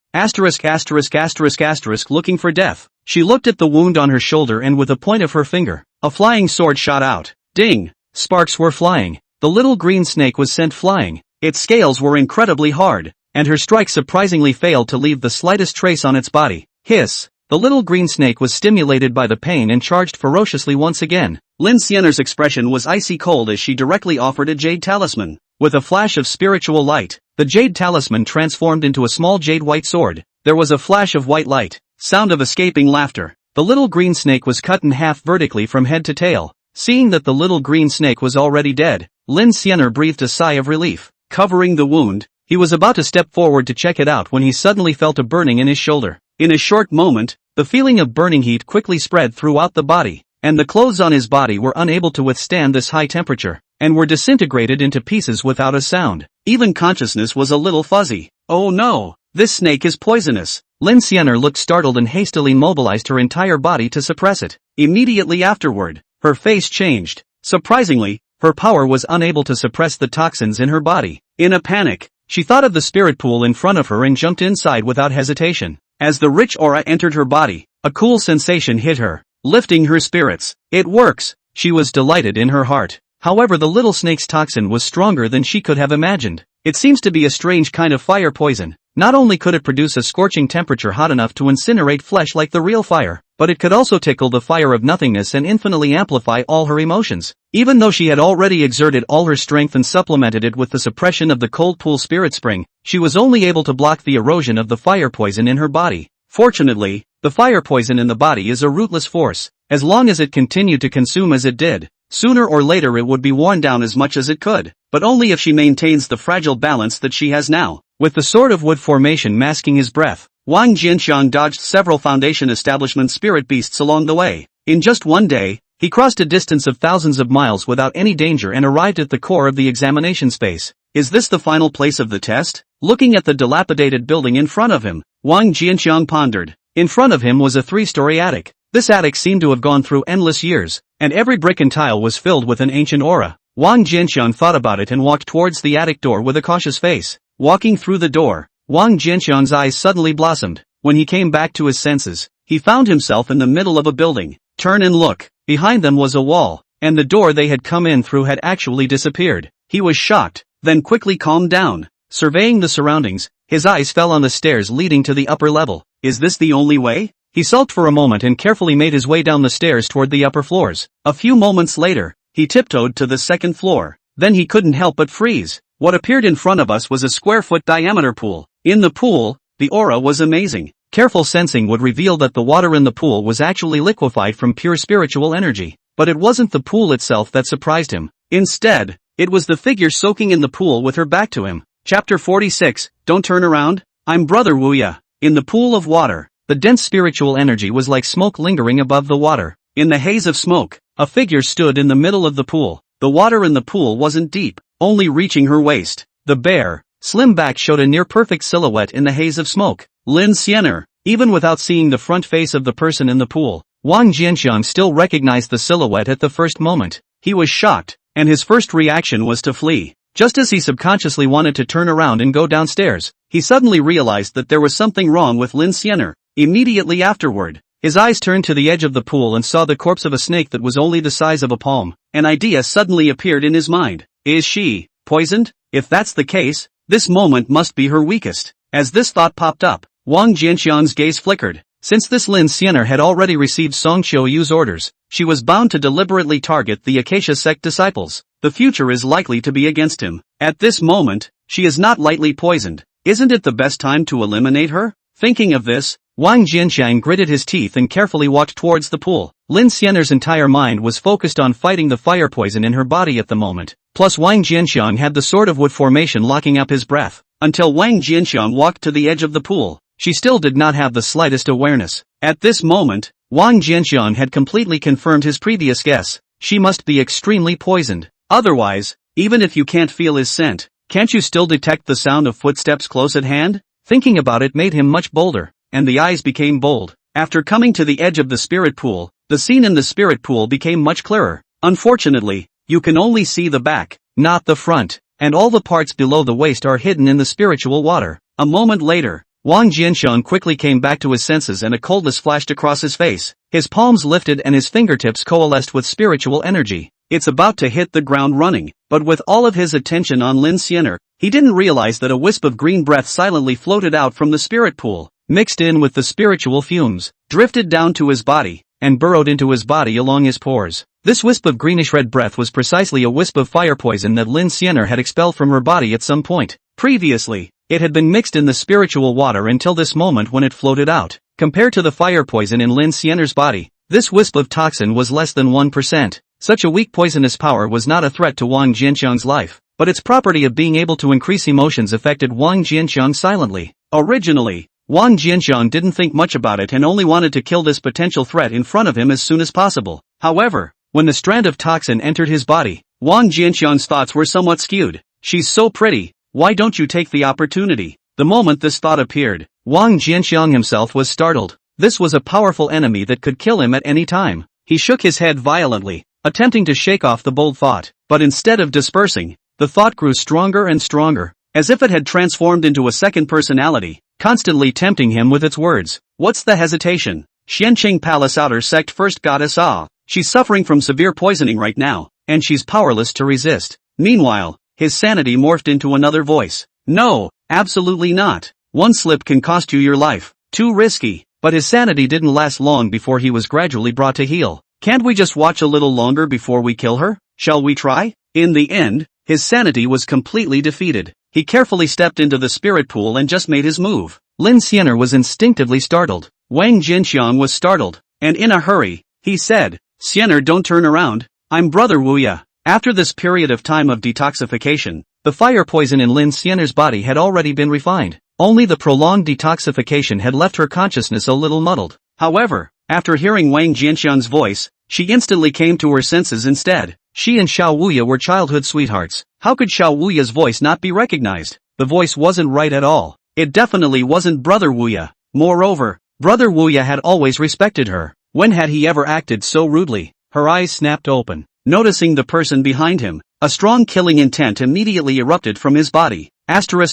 Speaker 1: Looking for death. She looked at the wound on her shoulder and with a point of her finger, a flying sword shot out. Ding! Sparks were flying. The little green snake was sent flying. Its scales were incredibly hard, and her strike surprisingly failed to leave the slightest trace on its body. Hiss! The little green snake was stimulated by the pain and charged ferociously once again. Lin Xianer's expression was icy cold as she directly offered a jade talisman. With a flash of spiritual light, the jade talisman transformed into a small jade white sword. There was a flash of white light, sound of escaping laughter. The little green snake was cut in half vertically from head to tail. Seeing that the little green snake was already dead, Lin Xianer breathed a sigh of relief. Covering the wound, he was about to step forward to check it out when he suddenly felt a burning in his shoulder. In a short moment, the feeling of burning heat quickly spread throughout the body, and the clothes on his body were unable to withstand this high temperature, and were disintegrated into pieces without a sound. Even consciousness was a little fuzzy. Oh no! This snake is poisonous. Lin Xianer looked startled and hastily mobilized her entire body to suppress it. Immediately afterward, her face changed. Surprisingly, her power was unable to suppress the toxins in her body. In a panic, she thought of the spirit pool in front of her and jumped inside without hesitation. As the rich aura entered her body, a cool sensation hit her, lifting her spirits. It works! She was delighted in her heart. However, the little snake's toxin was stronger than she could have imagined. It seems to be a strange kind of fire poison. Not only could it produce a scorching temperature hot enough to incinerate flesh like the real fire, but it could also tickle the fire of nothingness and infinitely amplify all her emotions. Even though she had already exerted all her strength and supplemented it with the suppression of the cold pool spirit spring, she was only able to block the erosion of the fire poison in her body. Fortunately, the fire poison in the body is a rootless force. As long as it continued to consume as it did, sooner or later it would be worn down as much as it could, but only if she maintains the fragile balance that she has now. With the sword of wood formation masking his breath, Wang Jianxiang dodged several Foundation establishment spirit beasts along the way. In just one day, he crossed a distance of thousands of miles without any danger and arrived at the core of the examination space. Is this the final place of the test? Looking at the dilapidated building in front of him, Wang Jianxiang pondered. In front of him was a 3-story attic. This attic seemed to have gone through endless years, and every brick and tile was filled with an ancient aura. Wang Jianxiang thought about it and walked towards the attic door with a cautious face. Walking through the door, Wang Jianxiang's eyes suddenly blossomed. When he came back to his senses, he found himself in the middle of a building. Turn and look. Behind them was a wall, and the door they had come in through had actually disappeared. He was shocked, then quickly calmed down. Surveying the surroundings, his eyes fell on the stairs leading to the upper level. Is this the only way? He sulked for a moment and carefully made his way down the stairs toward the upper floors. A few moments later, he tiptoed to the second floor. Then he couldn't help but freeze. What appeared in front of us was a square-foot diameter pool. In the pool, the aura was amazing. Careful sensing would reveal that the water in the pool was actually liquefied from pure spiritual energy. But it wasn't the pool itself that surprised him. Instead, it was the figure soaking in the pool with her back to him. Chapter 46, Don't Turn Around. I'm Brother Wuya. In the pool of water, the dense spiritual energy was like smoke lingering above the water. In the haze of smoke, a figure stood in the middle of the pool. The water in the pool wasn't deep, only reaching her waist. The bare, slim back showed a near-perfect silhouette in the haze of smoke. Lin Xianer. Even without seeing the front face of the person in the pool, Wang Jianxiang still recognized the silhouette at the first moment. He was shocked, and his first reaction was to flee. Just as he subconsciously wanted to turn around and go downstairs, he suddenly realized that there was something wrong with Lin Xianer. Immediately afterward, his eyes turned to the edge of the pool and saw the corpse of a snake that was only the size of a palm. An idea suddenly appeared in his mind. Is she poisoned? If that's the case, this moment must be her weakest. As this thought popped up, Wang Jianxiang's gaze flickered. Since this Lin Xianer had already received Song Qiuyu's orders, she was bound to deliberately target the Acacia Sect disciples. The future is likely to be against him. At this moment, she is not lightly poisoned. Isn't it the best time to eliminate her? Thinking of this, Wang Jianxiang gritted his teeth and carefully walked towards the pool. Lin Xianer's entire mind was focused on fighting the fire poison in her body at the moment. Plus Wang Jianxiang had the sword of wood formation locking up his breath. Until Wang Jianxiang walked to the edge of the pool, she still did not have the slightest awareness. At this moment, Wang Jianxiang had completely confirmed his previous guess. She must be extremely poisoned. Otherwise, even if you can't feel his scent, can't you still detect the sound of footsteps close at hand? Thinking about it made him much bolder, and the eyes became bold. After coming to the edge of the spirit pool, the scene in the spirit pool became much clearer. Unfortunately, you can only see the back, not the front, and all the parts below the waist are hidden in the spiritual water. A moment later, Wang Jianxiang quickly came back to his senses and a coldness flashed across his face. His palms lifted and his fingertips coalesced with spiritual energy. It's about to hit the ground running. But with all of his attention on Lin Xianer, he didn't realize that a wisp of green breath silently floated out from the spirit pool, mixed in with the spiritual fumes, drifted down to his body, and burrowed into his body along his pores. This wisp of greenish-red breath was precisely a wisp of fire poison that Lin Xianer had expelled from her body at some point. Previously, it had been mixed in the spiritual water until this moment when it floated out. Compared to the fire poison in Lin Xianer's body, this wisp of toxin was less than 1%. Such a weak poisonous power was not a threat to Wang Jianxiang's life, but its property of being able to increase emotions affected Wang Jianxiang silently. Originally, Wang Jianxiang didn't think much about it and only wanted to kill this potential threat in front of him as soon as possible. However, when the strand of toxin entered his body, Wang Jianxiang's thoughts were somewhat skewed. She's so pretty, why don't you take the opportunity? The moment this thought appeared, Wang Jianxiang himself was startled. This was a powerful enemy that could kill him at any time. He shook his head violently, attempting to shake off the bold thought, but instead of dispersing, the thought grew stronger and stronger, as if it had transformed into a second personality, constantly tempting him with its words. What's the hesitation? Xianqing Palace Outer Sect First Goddess Ah. She's suffering from severe poisoning right now, and she's powerless to resist. Meanwhile, his sanity morphed into another voice. No, absolutely not. One slip can cost you your life. Too risky. But his sanity didn't last long before he was gradually brought to heel. Can't we just watch a little longer before we kill her? Shall we try? In the end, his sanity was completely defeated. He carefully stepped into the spirit pool and just made his move. Lin Xianer was instinctively startled. Wang Jinxiang was startled. And in a hurry, he said, Xianer, don't turn around. I'm Brother Wuya. After this period of time of detoxification, the fire poison in Lin Xianer's body had already been refined. Only the prolonged detoxification had left her consciousness a little muddled. However, after hearing Wang Jinxiang's voice, she instantly came to her senses instead. She and Xiao Wuya were childhood sweethearts. How could Xiao Wuya's voice not be recognized? The voice wasn't right at all. It definitely wasn't Brother Wuya. Moreover, Brother Wuya had always respected her. When had he ever acted so rudely? Her eyes snapped open. Noticing the person behind him, a strong killing intent immediately erupted from his body. After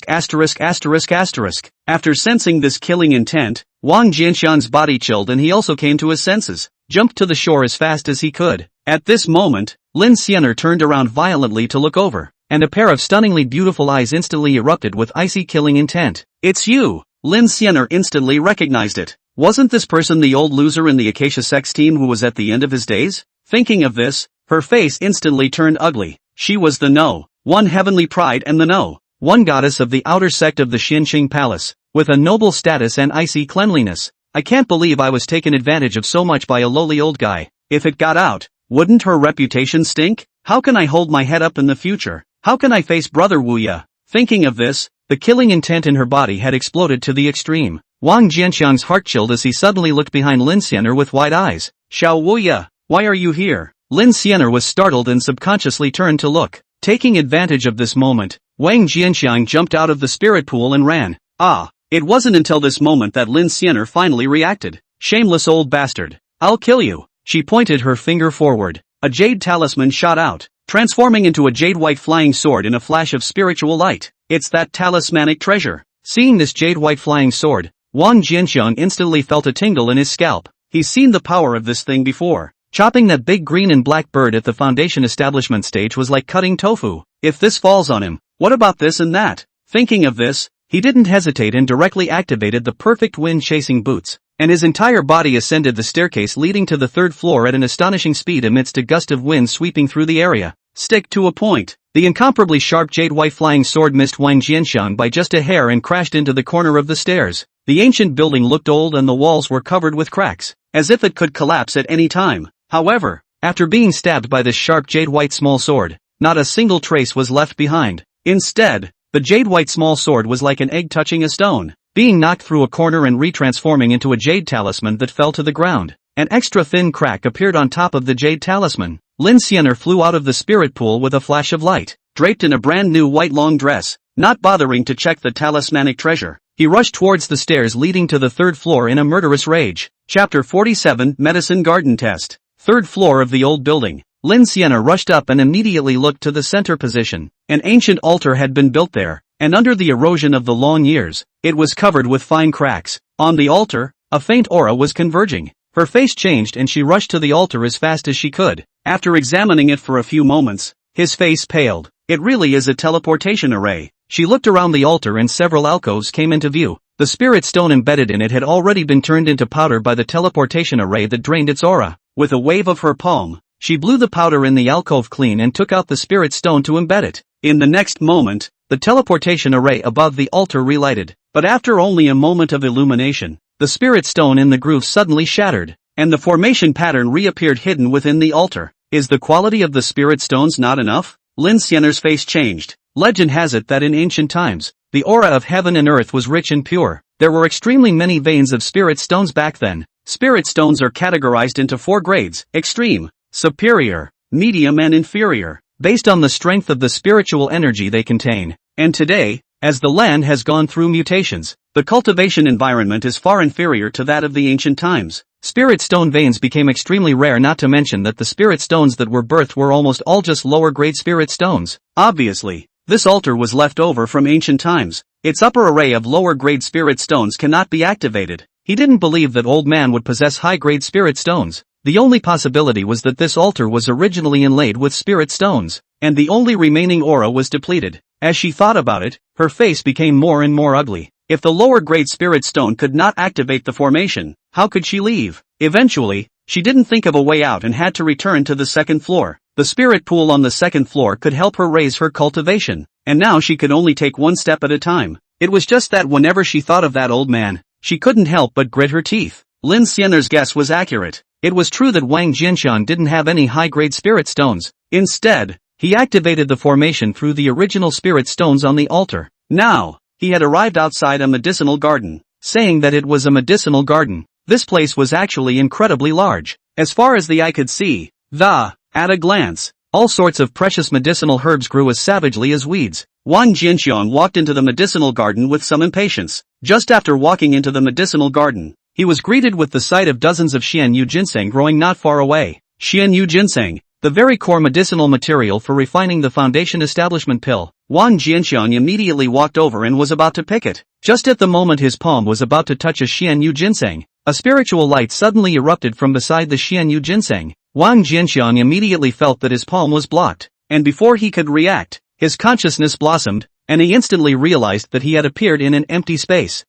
Speaker 1: sensing this killing intent, Wang Jianxian's body chilled and he also came to his senses, jumped to the shore as fast as he could. At this moment, Lin Xianer turned around violently to look over, and a pair of stunningly beautiful eyes instantly erupted with icy killing intent. It's you! Lin Xianer instantly recognized it. Wasn't this person the old loser in the Acacia Sect's team who was at the end of his days? Thinking of this, her face instantly turned ugly. She was the No. 1 heavenly pride and the No. 1 goddess of the outer sect of the Xinqing Palace, with a noble status and icy cleanliness. I can't believe I was taken advantage of so much by a lowly old guy. If it got out, wouldn't her reputation stink? How can I hold my head up in the future? How can I face Brother Wuya? Thinking of this, the killing intent in her body had exploded to the extreme. Wang Jianxiang's heart chilled as he suddenly looked behind Lin Xianer with wide eyes. Xiao Wuya, why are you here? Lin Xianer was startled and subconsciously turned to look. Taking advantage of this moment, Wang Jianxiang jumped out of the spirit pool and ran. It wasn't until this moment that Lin Xianer finally reacted. Shameless old bastard. I'll kill you. She pointed her finger forward. A jade talisman shot out, transforming into a jade-white flying sword in a flash of spiritual light. It's that talismanic treasure. Seeing this jade-white flying sword, Wang Jianxiang instantly felt a tingle in his scalp. He's seen the power of this thing before. Chopping that big green and black bird at the foundation establishment stage was like cutting tofu. If this falls on him, what about this and that? Thinking of this, he didn't hesitate and directly activated the perfect wind-chasing boots, and his entire body ascended the staircase leading to the 3rd floor at an astonishing speed amidst a gust of wind sweeping through the area. Stick to a point. The incomparably sharp jade-white flying sword missed Wang Jianxiang by just a hair and crashed into the corner of the stairs. The ancient building looked old and the walls were covered with cracks, as if it could collapse at any time. However, after being stabbed by this sharp jade-white small sword, not a single trace was left behind. Instead, the jade-white small sword was like an egg touching a stone, being knocked through a corner and retransforming into a jade talisman that fell to the ground. An extra thin crack appeared on top of the jade talisman. Lin Xianer flew out of the spirit pool with a flash of light, draped in a brand new white long dress, not bothering to check the talismanic treasure. He rushed towards the stairs leading to the 3rd floor in a murderous rage. Chapter 47 Medicine Garden Test. 3rd floor of the old building. Lin Xianer rushed up and immediately looked to the center position. An ancient altar had been built there, and under the erosion of the long years, it was covered with fine cracks. On the altar, a faint aura was converging. Her face changed and she rushed to the altar as fast as she could. After examining it for a few moments, his face paled. It really is a teleportation array. She looked around the altar and several alcoves came into view. The spirit stone embedded in it had already been turned into powder by the teleportation array that drained its aura. With a wave of her palm, she blew the powder in the alcove clean and took out the spirit stone to embed it. In the next moment, the teleportation array above the altar relighted. But after only a moment of illumination, the spirit stone in the groove suddenly shattered, and the formation pattern reappeared hidden within the altar. Is the quality of the spirit stones not enough? Lin Xianer's face changed. Legend has it that in ancient times, the aura of heaven and earth was rich and pure. There were extremely many veins of spirit stones back then. Spirit stones are categorized into 4 grades: extreme, superior, medium and inferior, based on the strength of the spiritual energy they contain. And today, as the land has gone through mutations, the cultivation environment is far inferior to that of the ancient times. Spirit stone veins became extremely rare, not to mention that the spirit stones that were birthed were almost all just lower grade spirit stones. Obviously, this altar was left over from ancient times. Its upper array of lower grade spirit stones cannot be activated. He didn't believe that old man would possess high grade spirit stones. The only possibility was that this altar was originally inlaid with spirit stones, and the only remaining aura was depleted. As she thought about it, her face became more and more ugly. If the lower grade spirit stone could not activate the formation, how could she leave? Eventually, she didn't think of a way out and had to return to the second floor. The spirit pool on the second floor could help her raise her cultivation, and now she could only take one step at a time. It was just that whenever she thought of that old man, she couldn't help but grit her teeth. Lin Xianer's guess was accurate. It was true that Wang Jinshan didn't have any high-grade spirit stones. Instead, he activated the formation through the original spirit stones on the altar. Now, he had arrived outside a medicinal garden, saying that it was a medicinal garden. This place was actually incredibly large. As far as the eye could see, at a glance, all sorts of precious medicinal herbs grew as savagely as weeds. Wang Jinshan walked into the medicinal garden with some impatience. Just after walking into the medicinal garden, he was greeted with the sight of dozens of Xianyu ginseng growing not far away. Xianyu ginseng, the very core medicinal material for refining the foundation establishment pill. Wang Jinshan immediately walked over and was about to pick it. Just at the moment his palm was about to touch a Xianyu ginseng, a spiritual light suddenly erupted from beside the Xianyu ginseng. Wang Jinshan immediately felt that his palm was blocked, and before he could react, his consciousness blossomed, and he instantly realized that he had appeared in an empty space.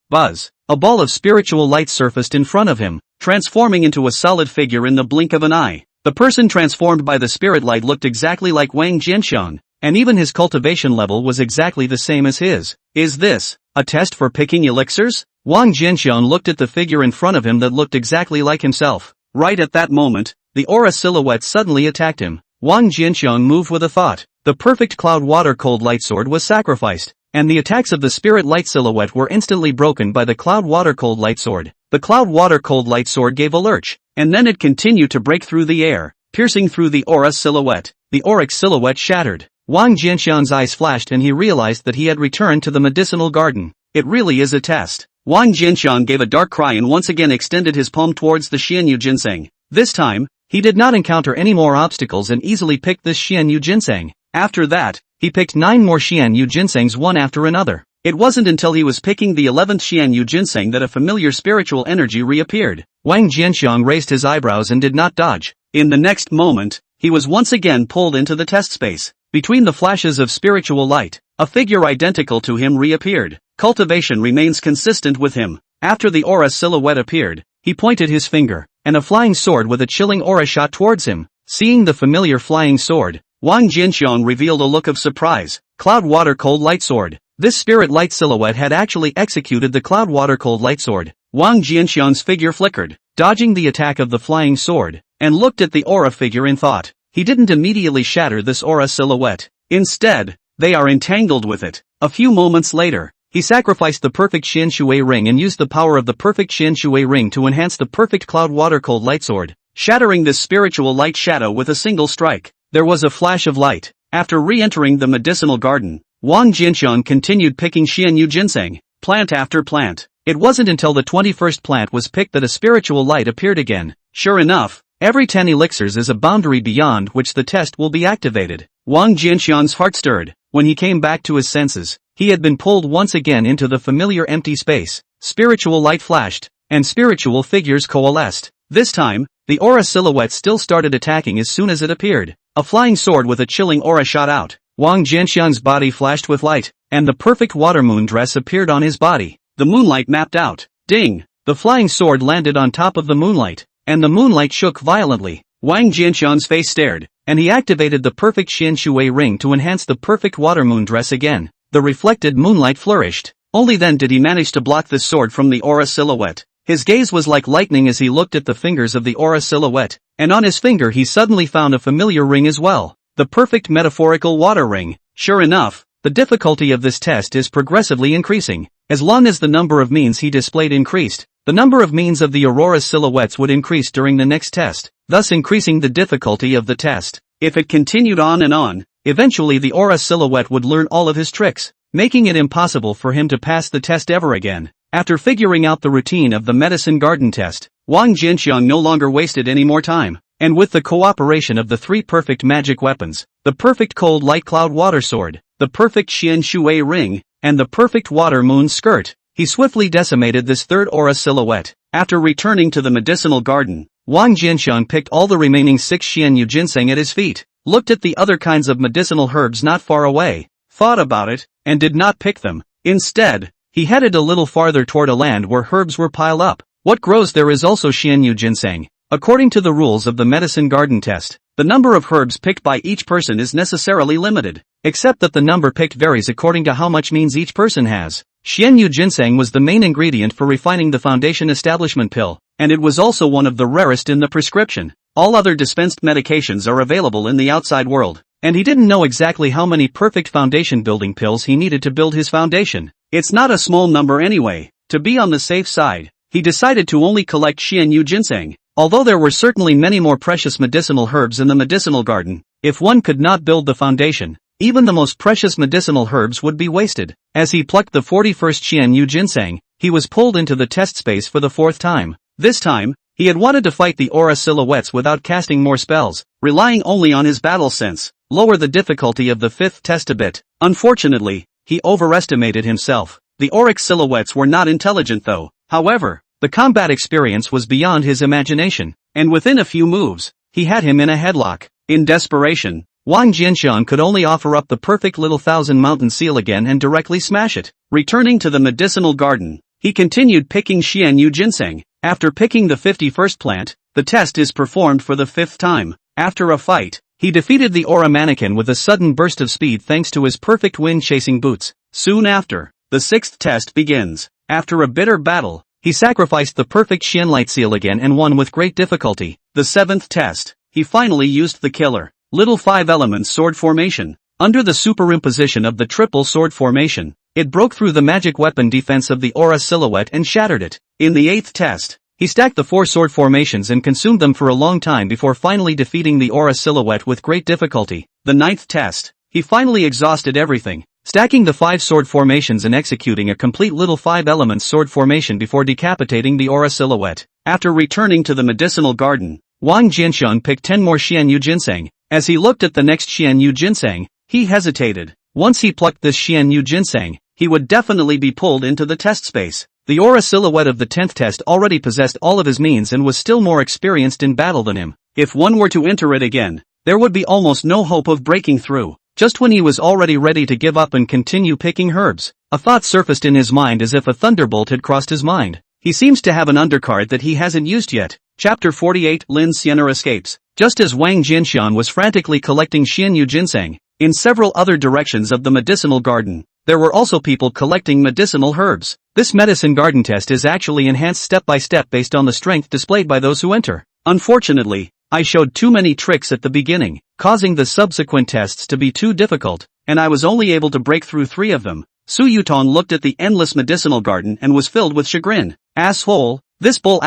Speaker 1: Buzz. A ball of spiritual light surfaced in front of him, transforming into a solid figure in the blink of an eye. The person transformed by the spirit light looked exactly like Wang Jinshan, and even his cultivation level was exactly the same as his. Is this a test for picking elixirs? Wang Jinshan looked at the figure in front of him that looked exactly like himself. Right at that moment, the aura silhouette suddenly attacked him. Wang Jinshan moved with a thought. The perfect cloud water cold light sword was sacrificed, and the attacks of the spirit light silhouette were instantly broken by the cloud water cold light sword. The cloud water cold light sword gave a lurch, and then it continued to break through the air, piercing through the aura silhouette. The auric silhouette shattered. Wang Jinshan's eyes flashed and he realized that he had returned to the medicinal garden. It really is a test. Wang Jinshan gave a dark cry and once again extended his palm towards the Xianyu ginseng. This time, he did not encounter any more obstacles and easily picked this Xianyu ginseng. After that, he picked 9 more Xianyu ginsengs one after another. It wasn't until he was picking the 11th Xianyu ginseng that a familiar spiritual energy reappeared. Wang Jinshan raised his eyebrows and did not dodge. In the next moment, he was once again pulled into the test space. Between the flashes of spiritual light, a figure identical to him reappeared. Cultivation remains consistent with him. After the aura silhouette appeared, he pointed his finger, and a flying sword with a chilling aura shot towards him. Seeing the familiar flying sword, Wang Jinshan revealed a look of surprise. Cloud water cold light sword. This spirit light silhouette had actually executed the cloud water cold light sword. Wang Jinshan's figure flickered, dodging the attack of the flying sword, and looked at the aura figure in thought. He didn't immediately shatter this aura silhouette. Instead, they are entangled with it. A few moments later, he sacrificed the perfect Xian Shui ring and used the power of the perfect Xian Shui ring to enhance the perfect cloud water cold light sword, shattering this spiritual light shadow with a single strike. There was a flash of light. After re-entering the medicinal garden, Wang Jinshan continued picking Xianyu ginseng, plant after plant. It wasn't until the 21st plant was picked that a spiritual light appeared again. Sure enough, every 10 elixirs is a boundary beyond which the test will be activated. Wang Jinshan's heart stirred. When he came back to his senses, he had been pulled once again into the familiar empty space. Spiritual light flashed, and spiritual figures coalesced. This time, the aura silhouette still started attacking as soon as it appeared. A flying sword with a chilling aura shot out. Wang Jinshan's body flashed with light, and the perfect water moon dress appeared on his body. The moonlight mapped out. Ding! The flying sword landed on top of the moonlight, and the moonlight shook violently. Wang Jinshan's face stared, and he activated the perfect Xian Shui ring to enhance the perfect water moon dress again. The reflected moonlight flourished. Only then did he manage to block this sword from the aura silhouette. His gaze was like lightning as he looked at the fingers of the aura silhouette, and on his finger he suddenly found a familiar ring as well. The perfect metaphorical water ring. Sure enough, the difficulty of this test is progressively increasing. As long as the number of means he displayed increased, the number of means of the aurora silhouettes would increase during the next test, thus increasing the difficulty of the test. If it continued on and on, eventually the aura silhouette would learn all of his tricks, making it impossible for him to pass the test ever again. After figuring out the routine of the medicine garden test, Wang Jinshan no longer wasted any more time, and with the cooperation of the 3 perfect magic weapons, the perfect cold light cloud water sword, the perfect Xian Shui ring, and the perfect water moon skirt, he swiftly decimated this third aura silhouette. After returning to the medicinal garden, Wang Jinshan picked all the remaining 6 Xianyu ginseng at his feet, looked at the other kinds of medicinal herbs not far away, thought about it, and did not pick them. Instead, he headed a little farther toward a land where herbs were piled up. What grows there is also xianyu ginseng. According to the rules of the medicine garden test, the number of herbs picked by each person is necessarily limited, except that the number picked varies according to how much means each person has. Xianyu ginseng was the main ingredient for refining the foundation establishment pill, and it was also one of the rarest in the prescription. All other dispensed medications are available in the outside world, and he didn't know exactly how many perfect foundation building pills he needed to build his foundation. It's not a small number anyway. To be on the safe side, he decided to only collect xianyu ginseng. Although there were certainly many more precious medicinal herbs in the medicinal garden, if one could not build the foundation, even the most precious medicinal herbs would be wasted. As he plucked the 41st xianyu ginseng, he was pulled into the test space for the 4th time. This time, he had wanted to fight the aura silhouettes without casting more spells, relying only on his battle sense, lower the difficulty of the 5th test a bit. Unfortunately, he overestimated himself. The auric silhouettes were not intelligent though. However, the combat experience was beyond his imagination, and within a few moves, he had him in a headlock. In desperation, Wang Jianxian could only offer up the perfect little thousand mountain seal again and directly smash it. Returning to the medicinal garden, he continued picking xianyu ginseng. After picking the 51st plant, the test is performed for the 5th time. After a fight, he defeated the aura mannequin with a sudden burst of speed thanks to his perfect wind-chasing boots. Soon after, the 6th test begins. After a bitter battle, he sacrificed the perfect xianlight seal again and won with great difficulty. The 7th test, he finally used the killer little 5-element sword formation. Under the superimposition of the triple sword formation, it broke through the magic weapon defense of the aura silhouette and shattered it. In the 8th test, he stacked the 4 sword formations and consumed them for a long time before finally defeating the aura silhouette with great difficulty. The 9th test, he finally exhausted everything, stacking the 5 sword formations and executing a complete little 5-element sword formation before decapitating the aura silhouette. After returning to the medicinal garden, Wang Jianxian picked 10 more xianyu ginseng. As he looked at the next xianyu ginseng, he hesitated. Once he plucked this xianyu ginseng, he would definitely be pulled into the test space. The aura silhouette of the 10th test already possessed all of his means and was still more experienced in battle than him. If one were to enter it again, there would be almost no hope of breaking through. Just when he was already ready to give up and continue picking herbs, a thought surfaced in his mind as if a thunderbolt had crossed his mind. He seems to have an undercard that he hasn't used yet. Chapter 48 Lin Xianer escapes. Just as Wang Jianxian was frantically collecting xianyu ginseng, in several other directions of the medicinal garden, there were also people collecting medicinal herbs. This medicine garden test is actually enhanced step by step based on the strength displayed by those who enter. Unfortunately, I showed too many tricks at the beginning, causing the subsequent tests to be too difficult, and I was only able to break through 3 of them. Su Yutong looked at the endless medicinal garden and was filled with chagrin. Asshole, this bull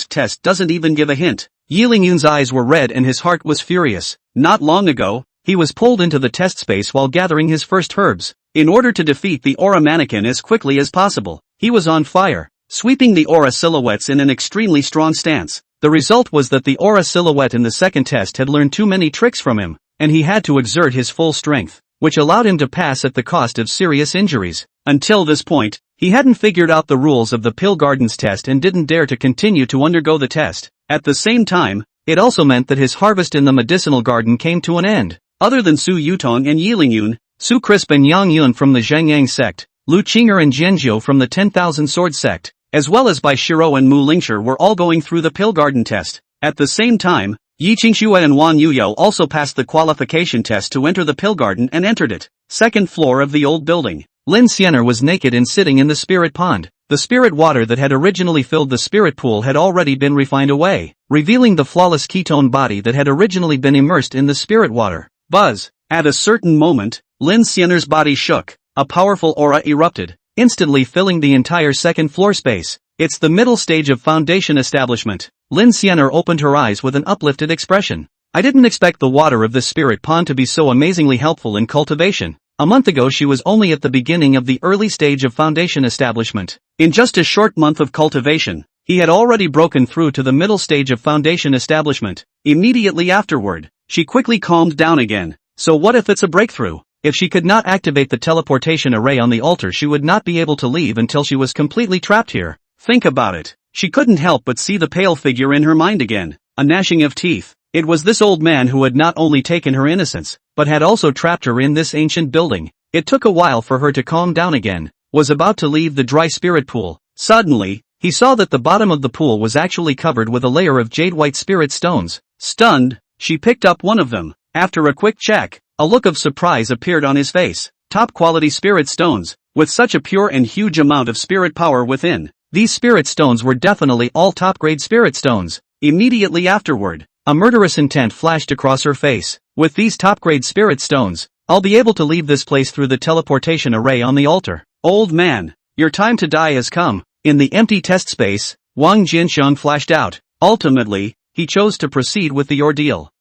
Speaker 1: test doesn't even give a hint. Yi Lingyun's eyes were red and his heart was furious. Not long ago, he was pulled into the test space while gathering his first herbs. In order to defeat the aura mannequin as quickly as possible, he was on fire, sweeping the aura silhouettes in an extremely strong stance. The result was that the aura silhouette in the 2nd test had learned too many tricks from him, and he had to exert his full strength, which allowed him to pass at the cost of serious injuries. Until this point, he hadn't figured out the rules of the Pill Gardens test and didn't dare to continue to undergo the test. At the same time, it also meant that his harvest in the medicinal garden came to an end. Other than Su Yutong and Yi Lingyun, Su Crisp and Yang Yun from the Zhangyang sect, Lu Qing'er and Jianzhou from the 10,000 Sword sect, as well as Bai Shiro and Mu Lingshi were all going through the Pill Garden test. At the same time, Yi Qingxue and Wan Yuyo also passed the qualification test to enter the Pill Garden and entered it. 2nd floor of the old building. Lin Xianer was naked and sitting in the spirit pond. The spirit water that had originally filled the spirit pool had already been refined away, revealing the flawless ketone body that had originally been immersed in the spirit water. Buzz! At a certain moment, Lin Xianer's body shook. A powerful aura erupted, instantly filling the entire 2nd floor space. It's the middle stage of foundation establishment. Lin Xianer opened her eyes with an uplifted expression. I didn't expect the water of this spirit pond to be so amazingly helpful in cultivation. A month ago she was only at the beginning of the early stage of foundation establishment. In just a short month of cultivation, he had already broken through to the middle stage of foundation establishment. Immediately afterward, she quickly calmed down again. So what if it's a breakthrough? If she could not activate the teleportation array on the altar, she would not be able to leave until she was completely trapped here. Think about it. She couldn't help but see the pale figure in her mind again. A gnashing of teeth. It was this old man who had not only taken her innocence, but had also trapped her in this ancient building. It took a while for her to calm down again, was about to leave the dry spirit pool. Suddenly, he saw that the bottom of the pool was actually covered with a layer of jade-white spirit stones. Stunned, she picked up one of them. After a quick check, a look of surprise appeared on his face. Top-quality spirit stones, with such a pure and huge amount of spirit power within. These spirit stones were definitely all top-grade spirit stones. Immediately afterward, a murderous intent flashed across her face. With these top-grade spirit stones, I'll be able to leave this place through the teleportation array on the altar. Old man, your time to die has come. In the empty test space, Wang Jianxiang flashed out. Ultimately, he chose to proceed with the ordeal.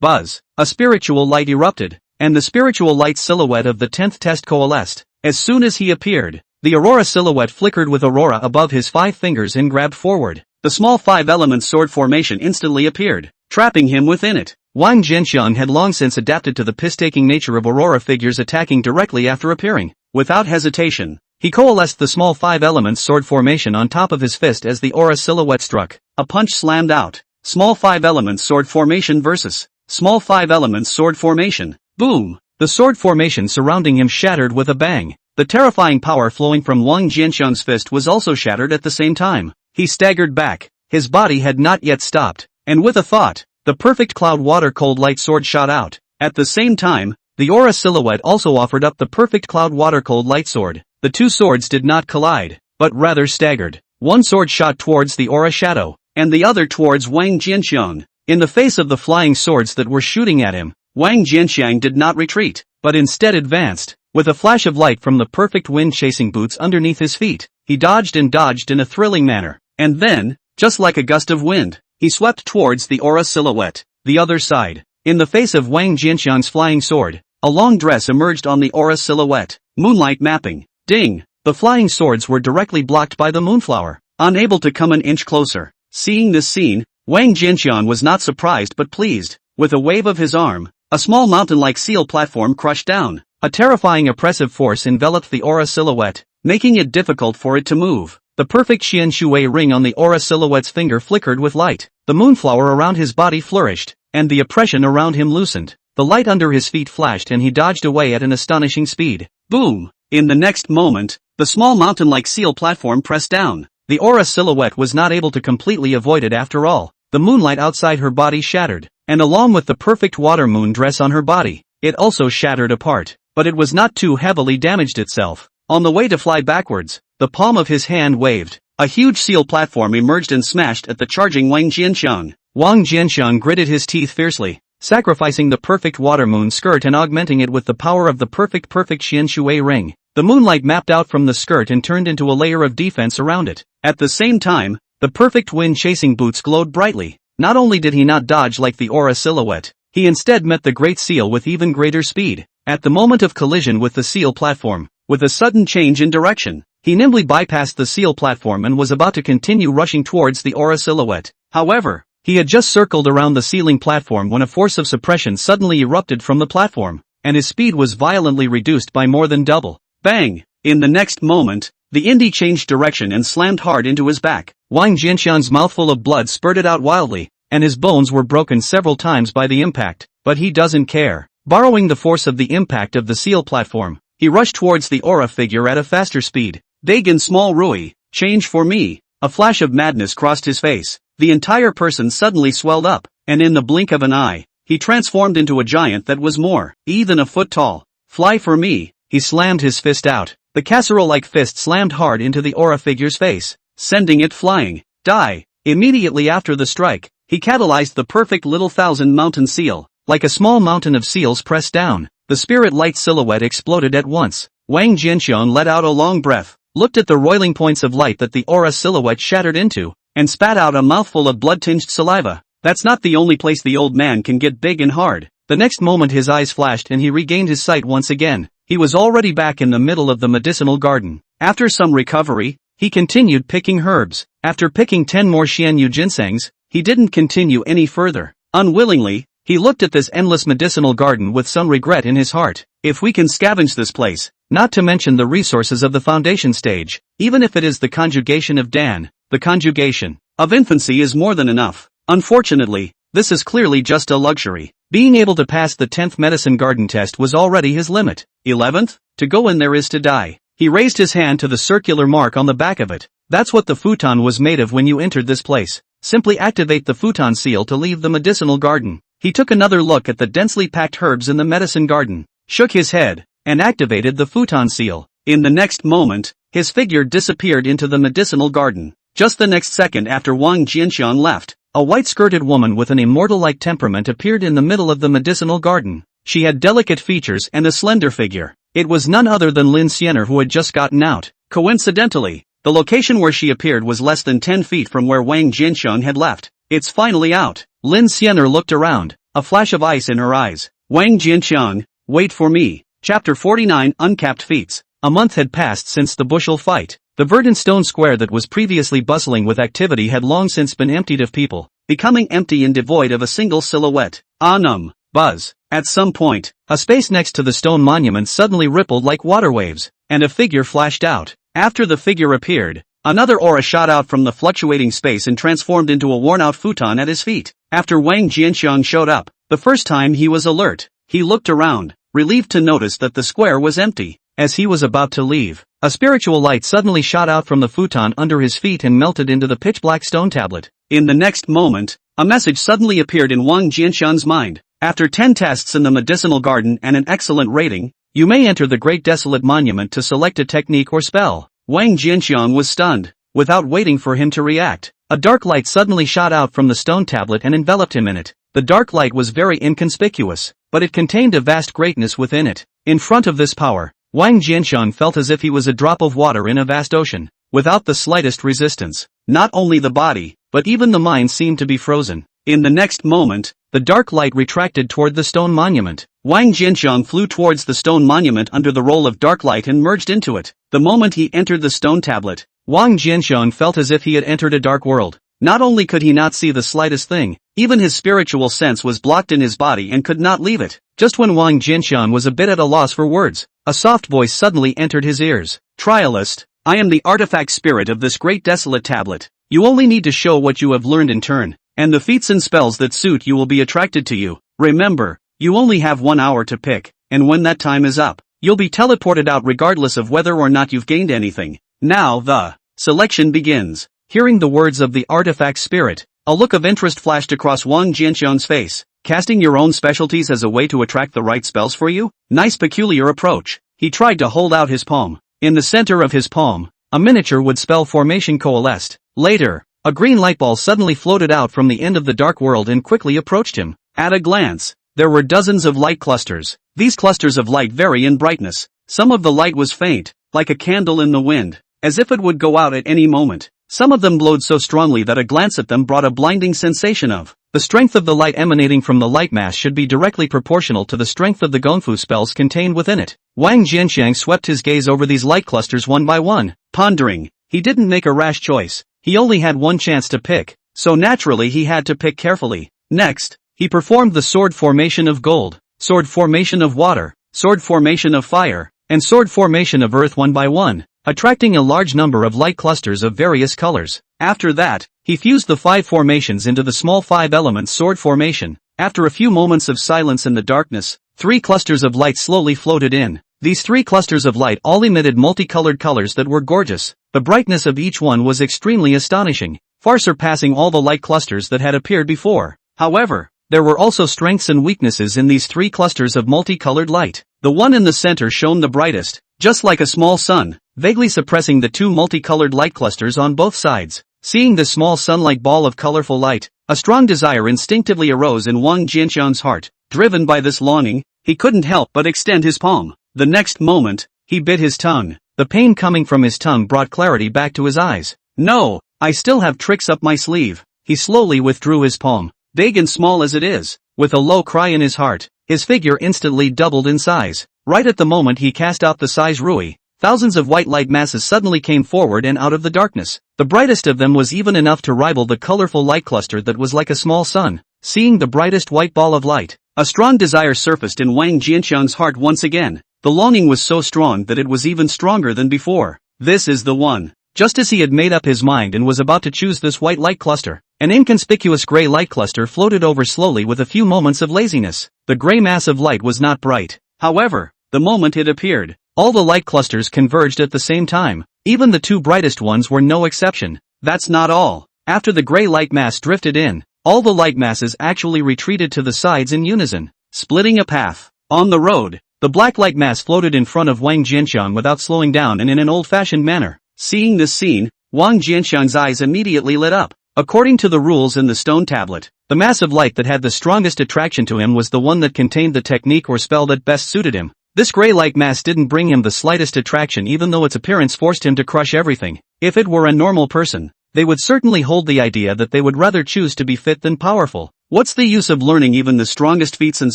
Speaker 1: Buzz. A spiritual light erupted, and the spiritual light silhouette of the 10th test coalesced. As soon as he appeared, the aurora silhouette flickered with aurora above his 5 fingers and grabbed forward. The small 5-element sword formation instantly appeared, trapping him within it. Wang Jianxiang had long since adapted to the piss-taking nature of aurora figures attacking directly after appearing. Without hesitation, he coalesced the small 5-element sword formation on top of his fist as the aura silhouette struck. A punch slammed out. Small 5-element sword formation versus small 5-element sword formation. Boom! The sword formation surrounding him shattered with a bang. The terrifying power flowing from Wang Jianxiang's fist was also shattered at the same time. He staggered back. His body had not yet stopped, and with a thought, the perfect cloud water cold light sword shot out. At the same time, the aura silhouette also offered up the perfect cloud water cold light sword. The two swords did not collide, but rather staggered. One sword shot towards the aura shadow, and the other towards Wang Jianxiang. In the face of the flying swords that were shooting at him, Wang Jianxiang did not retreat, but instead advanced. With a flash of light from the perfect wind-chasing boots underneath his feet, he dodged and dodged in a thrilling manner. And then, just like a gust of wind, he swept towards the aura silhouette. The other side. In the face of Wang Jianxiang's flying sword, a long dress emerged on the aura silhouette. Moonlight mapping. Ding! The flying swords were directly blocked by the moonflower, unable to come an inch closer. Seeing this scene, Wang Jianxiang was not surprised but pleased. With a wave of his arm, a small mountain-like seal platform crushed down. A terrifying oppressive force enveloped the aura silhouette, making it difficult for it to move. The perfect Xian Shui ring on the aura silhouette's finger flickered with light. The moonflower around his body flourished, and the oppression around him loosened. The light under his feet flashed and he dodged away at an astonishing speed. Boom! In the next moment, the small mountain-like seal platform pressed down. The aura silhouette was not able to completely avoid it after all. The moonlight outside her body shattered, and along with the perfect water moon dress on her body, it also shattered apart. But it was not too heavily damaged itself. On the way to fly backwards, the palm of his hand waved. A huge seal platform emerged and smashed at the charging Wang Jianxiang. Wang Jianxiang gritted his teeth fiercely, sacrificing the perfect water moon skirt and augmenting it with the power of the perfect Xian Shui ring. The moonlight mapped out from the skirt and turned into a layer of defense around it. At the same time, the perfect wind-chasing boots glowed brightly. Not only did he not dodge like the aura silhouette, he instead met the great seal with even greater speed. At the moment of collision with the seal platform, with a sudden change in direction, he nimbly bypassed the seal platform and was about to continue rushing towards the aura silhouette. However, he had just circled around the sealing platform when a force of suppression suddenly erupted from the platform, and his speed was violently reduced by more than double. Bang! In the next moment, the indie changed direction and slammed hard into his back. Wang Jianxiang's mouthful of blood spurted out wildly, and his bones were broken several times by the impact, but he doesn't care. Borrowing the force of the impact of the seal platform, he rushed towards the aura figure at a faster speed. Dagon Small Rui, change for me. A flash of madness crossed his face. The entire person suddenly swelled up, and in the blink of an eye, he transformed into a giant that was more than a foot tall. Fly for me. He slammed his fist out. The casserole-like fist slammed hard into the aura figure's face, sending it flying. Die. Immediately after the strike, he catalyzed the perfect little 1,000-mountain seal. Like a small mountain of seals pressed down, the spirit light silhouette exploded at once. Wang Jianxiang let out a long breath, looked at the roiling points of light that the aura silhouette shattered into, and spat out a mouthful of blood-tinged saliva. That's not the only place the old man can get big and hard. The next moment his eyes flashed and he regained his sight once again. He was already back in the middle of the medicinal garden. After some recovery, he continued picking herbs. After picking 10 more Xianyu ginsengs, he didn't continue any further. Unwillingly, he looked at this endless medicinal garden with some regret in his heart. If we can scavenge this place, not to mention the resources of the foundation stage, even if it is the conjugation of Dan, the conjugation of infancy is more than enough. Unfortunately, this is clearly just a luxury. Being able to pass the 10th medicine garden test was already his limit. 11th? To go in there is to die. He raised his hand to the circular mark on the back of it. That's what the futon was made of when you entered this place. Simply activate the futon seal to leave the medicinal garden. He took another look at the densely packed herbs in the medicine garden, shook his head, and activated the futon seal. In the next moment, his figure disappeared into the medicinal garden. Just the next second after Wang Jianxiang left, a white-skirted woman with an immortal-like temperament appeared in the middle of the medicinal garden. She had delicate features and a slender figure. It was none other than Lin Xiener, who had just gotten out. Coincidentally, the location where she appeared was less than 10 feet from where Wang Jianxiang had left. It's finally out. Lin Xiener looked around, a flash of ice in her eyes. Wang Jianxiang, wait for me. Chapter 49 Uncapped Feats. A month had passed since the bushel fight. The verdant stone square that was previously bustling with activity had long since been emptied of people, becoming empty and devoid of a single silhouette. Buzz. At some point, a space next to the stone monument suddenly rippled like water waves, and a figure flashed out. After the figure appeared, another aura shot out from the fluctuating space and transformed into a worn-out futon at his feet. After Wang Jianxiang showed up, the first time he was alert. He looked around, relieved to notice that the square was empty. As he was about to leave, a spiritual light suddenly shot out from the futon under his feet and melted into the pitch-black stone tablet. In the next moment, a message suddenly appeared in Wang Jianxiang's mind. After 10 tests in the medicinal garden and an excellent rating, you may enter the Great Desolate Monument to select a technique or spell. Wang Jianxiang was stunned. Without waiting for him to react, a dark light suddenly shot out from the stone tablet and enveloped him in it. The dark light was very inconspicuous, but it contained a vast greatness within it. In front of this power, Wang Jianxiang felt as if he was a drop of water in a vast ocean, without the slightest resistance. Not only the body, but even the mind seemed to be frozen. In the next moment, the dark light retracted toward the stone monument. Wang Jianxiang flew towards the stone monument under the roll of dark light and merged into it. The moment he entered the stone tablet, Wang Jianxiang felt as if he had entered a dark world. Not only could he not see the slightest thing, even his spiritual sense was blocked in his body and could not leave it. Just when Wang Jianxiang was a bit at a loss for words, a soft voice suddenly entered his ears. Trialist, I am the artifact spirit of this great desolate tablet. You only need to show what you have learned in turn, and the feats and spells that suit you will be attracted to you. Remember, you only have 1 hour to pick, and when that time is up, you'll be teleported out regardless of whether or not you've gained anything. Now the selection begins. Hearing the words of the artifact spirit, a look of interest flashed across Wang Jianxiang's face. Casting your own specialties as a way to attract the right spells for you? Nice peculiar approach. He tried to hold out his palm. In the center of his palm, a miniature wood spell formation coalesced. Later, a green light ball suddenly floated out from the end of the dark world and quickly approached him. At a glance, there were dozens of light clusters. These clusters of light vary in brightness. Some of the light was faint, like a candle in the wind, as if it would go out at any moment. Some of them glowed so strongly that a glance at them brought a blinding sensation of. The strength of the light emanating from the light mass should be directly proportional to the strength of the Gonfu spells contained within it. Wang Jianxiang swept his gaze over these light clusters one by one. Pondering, he didn't make a rash choice. He only had one chance to pick, so naturally he had to pick carefully. Next, he performed the sword formation of gold, sword formation of water, sword formation of fire, and sword formation of earth one by one, attracting a large number of light clusters of various colors. After that, he fused the 5 formations into the small 5-element sword formation. After a few moments of silence in the darkness, 3 clusters of light slowly floated in. These 3 clusters of light all emitted multicolored colors that were gorgeous. The brightness of each one was extremely astonishing, far surpassing all the light clusters that had appeared before. However, there were also strengths and weaknesses in these 3 clusters of multicolored light. The one in the center shone the brightest, just like a small sun, vaguely suppressing the 2 multicolored light clusters on both sides. Seeing this small sun-like ball of colorful light, a strong desire instinctively arose in Wang Jianxiang's heart. Driven by this longing, he couldn't help but extend his palm. The next moment, he bit his tongue. The pain coming from his tongue brought clarity back to his eyes. No, I still have tricks up my sleeve. He slowly withdrew his palm, big and small as it is. With a low cry in his heart, his figure instantly doubled in size. Right at the moment he cast out the size Rui, thousands of white light masses suddenly came forward and out of the darkness. The brightest of them was even enough to rival the colorful light cluster that was like a small sun. Seeing the brightest white ball of light, a strong desire surfaced in Wang Jianxiang's heart once again. The longing was so strong that it was even stronger than before. This is the one. Just as he had made up his mind and was about to choose this white light cluster, an inconspicuous gray light cluster floated over slowly with a few moments of laziness. The gray mass of light was not bright. However, the moment it appeared, all the light clusters converged at the same time. Even the two brightest ones were no exception. That's not all. After the gray light mass drifted in, all the light masses actually retreated to the sides in unison, splitting a path. On the road, the black light mass floated in front of Wang Jianxiang without slowing down and in an old-fashioned manner. Seeing this scene, Wang Jianxiang's eyes immediately lit up. According to the rules in the stone tablet, the mass of light that had the strongest attraction to him was the one that contained the technique or spell that best suited him. This gray light mass didn't bring him the slightest attraction even though its appearance forced him to crush everything. If it were a normal person, they would certainly hold the idea that they would rather choose to be fit than powerful. What's the use of learning even the strongest feats and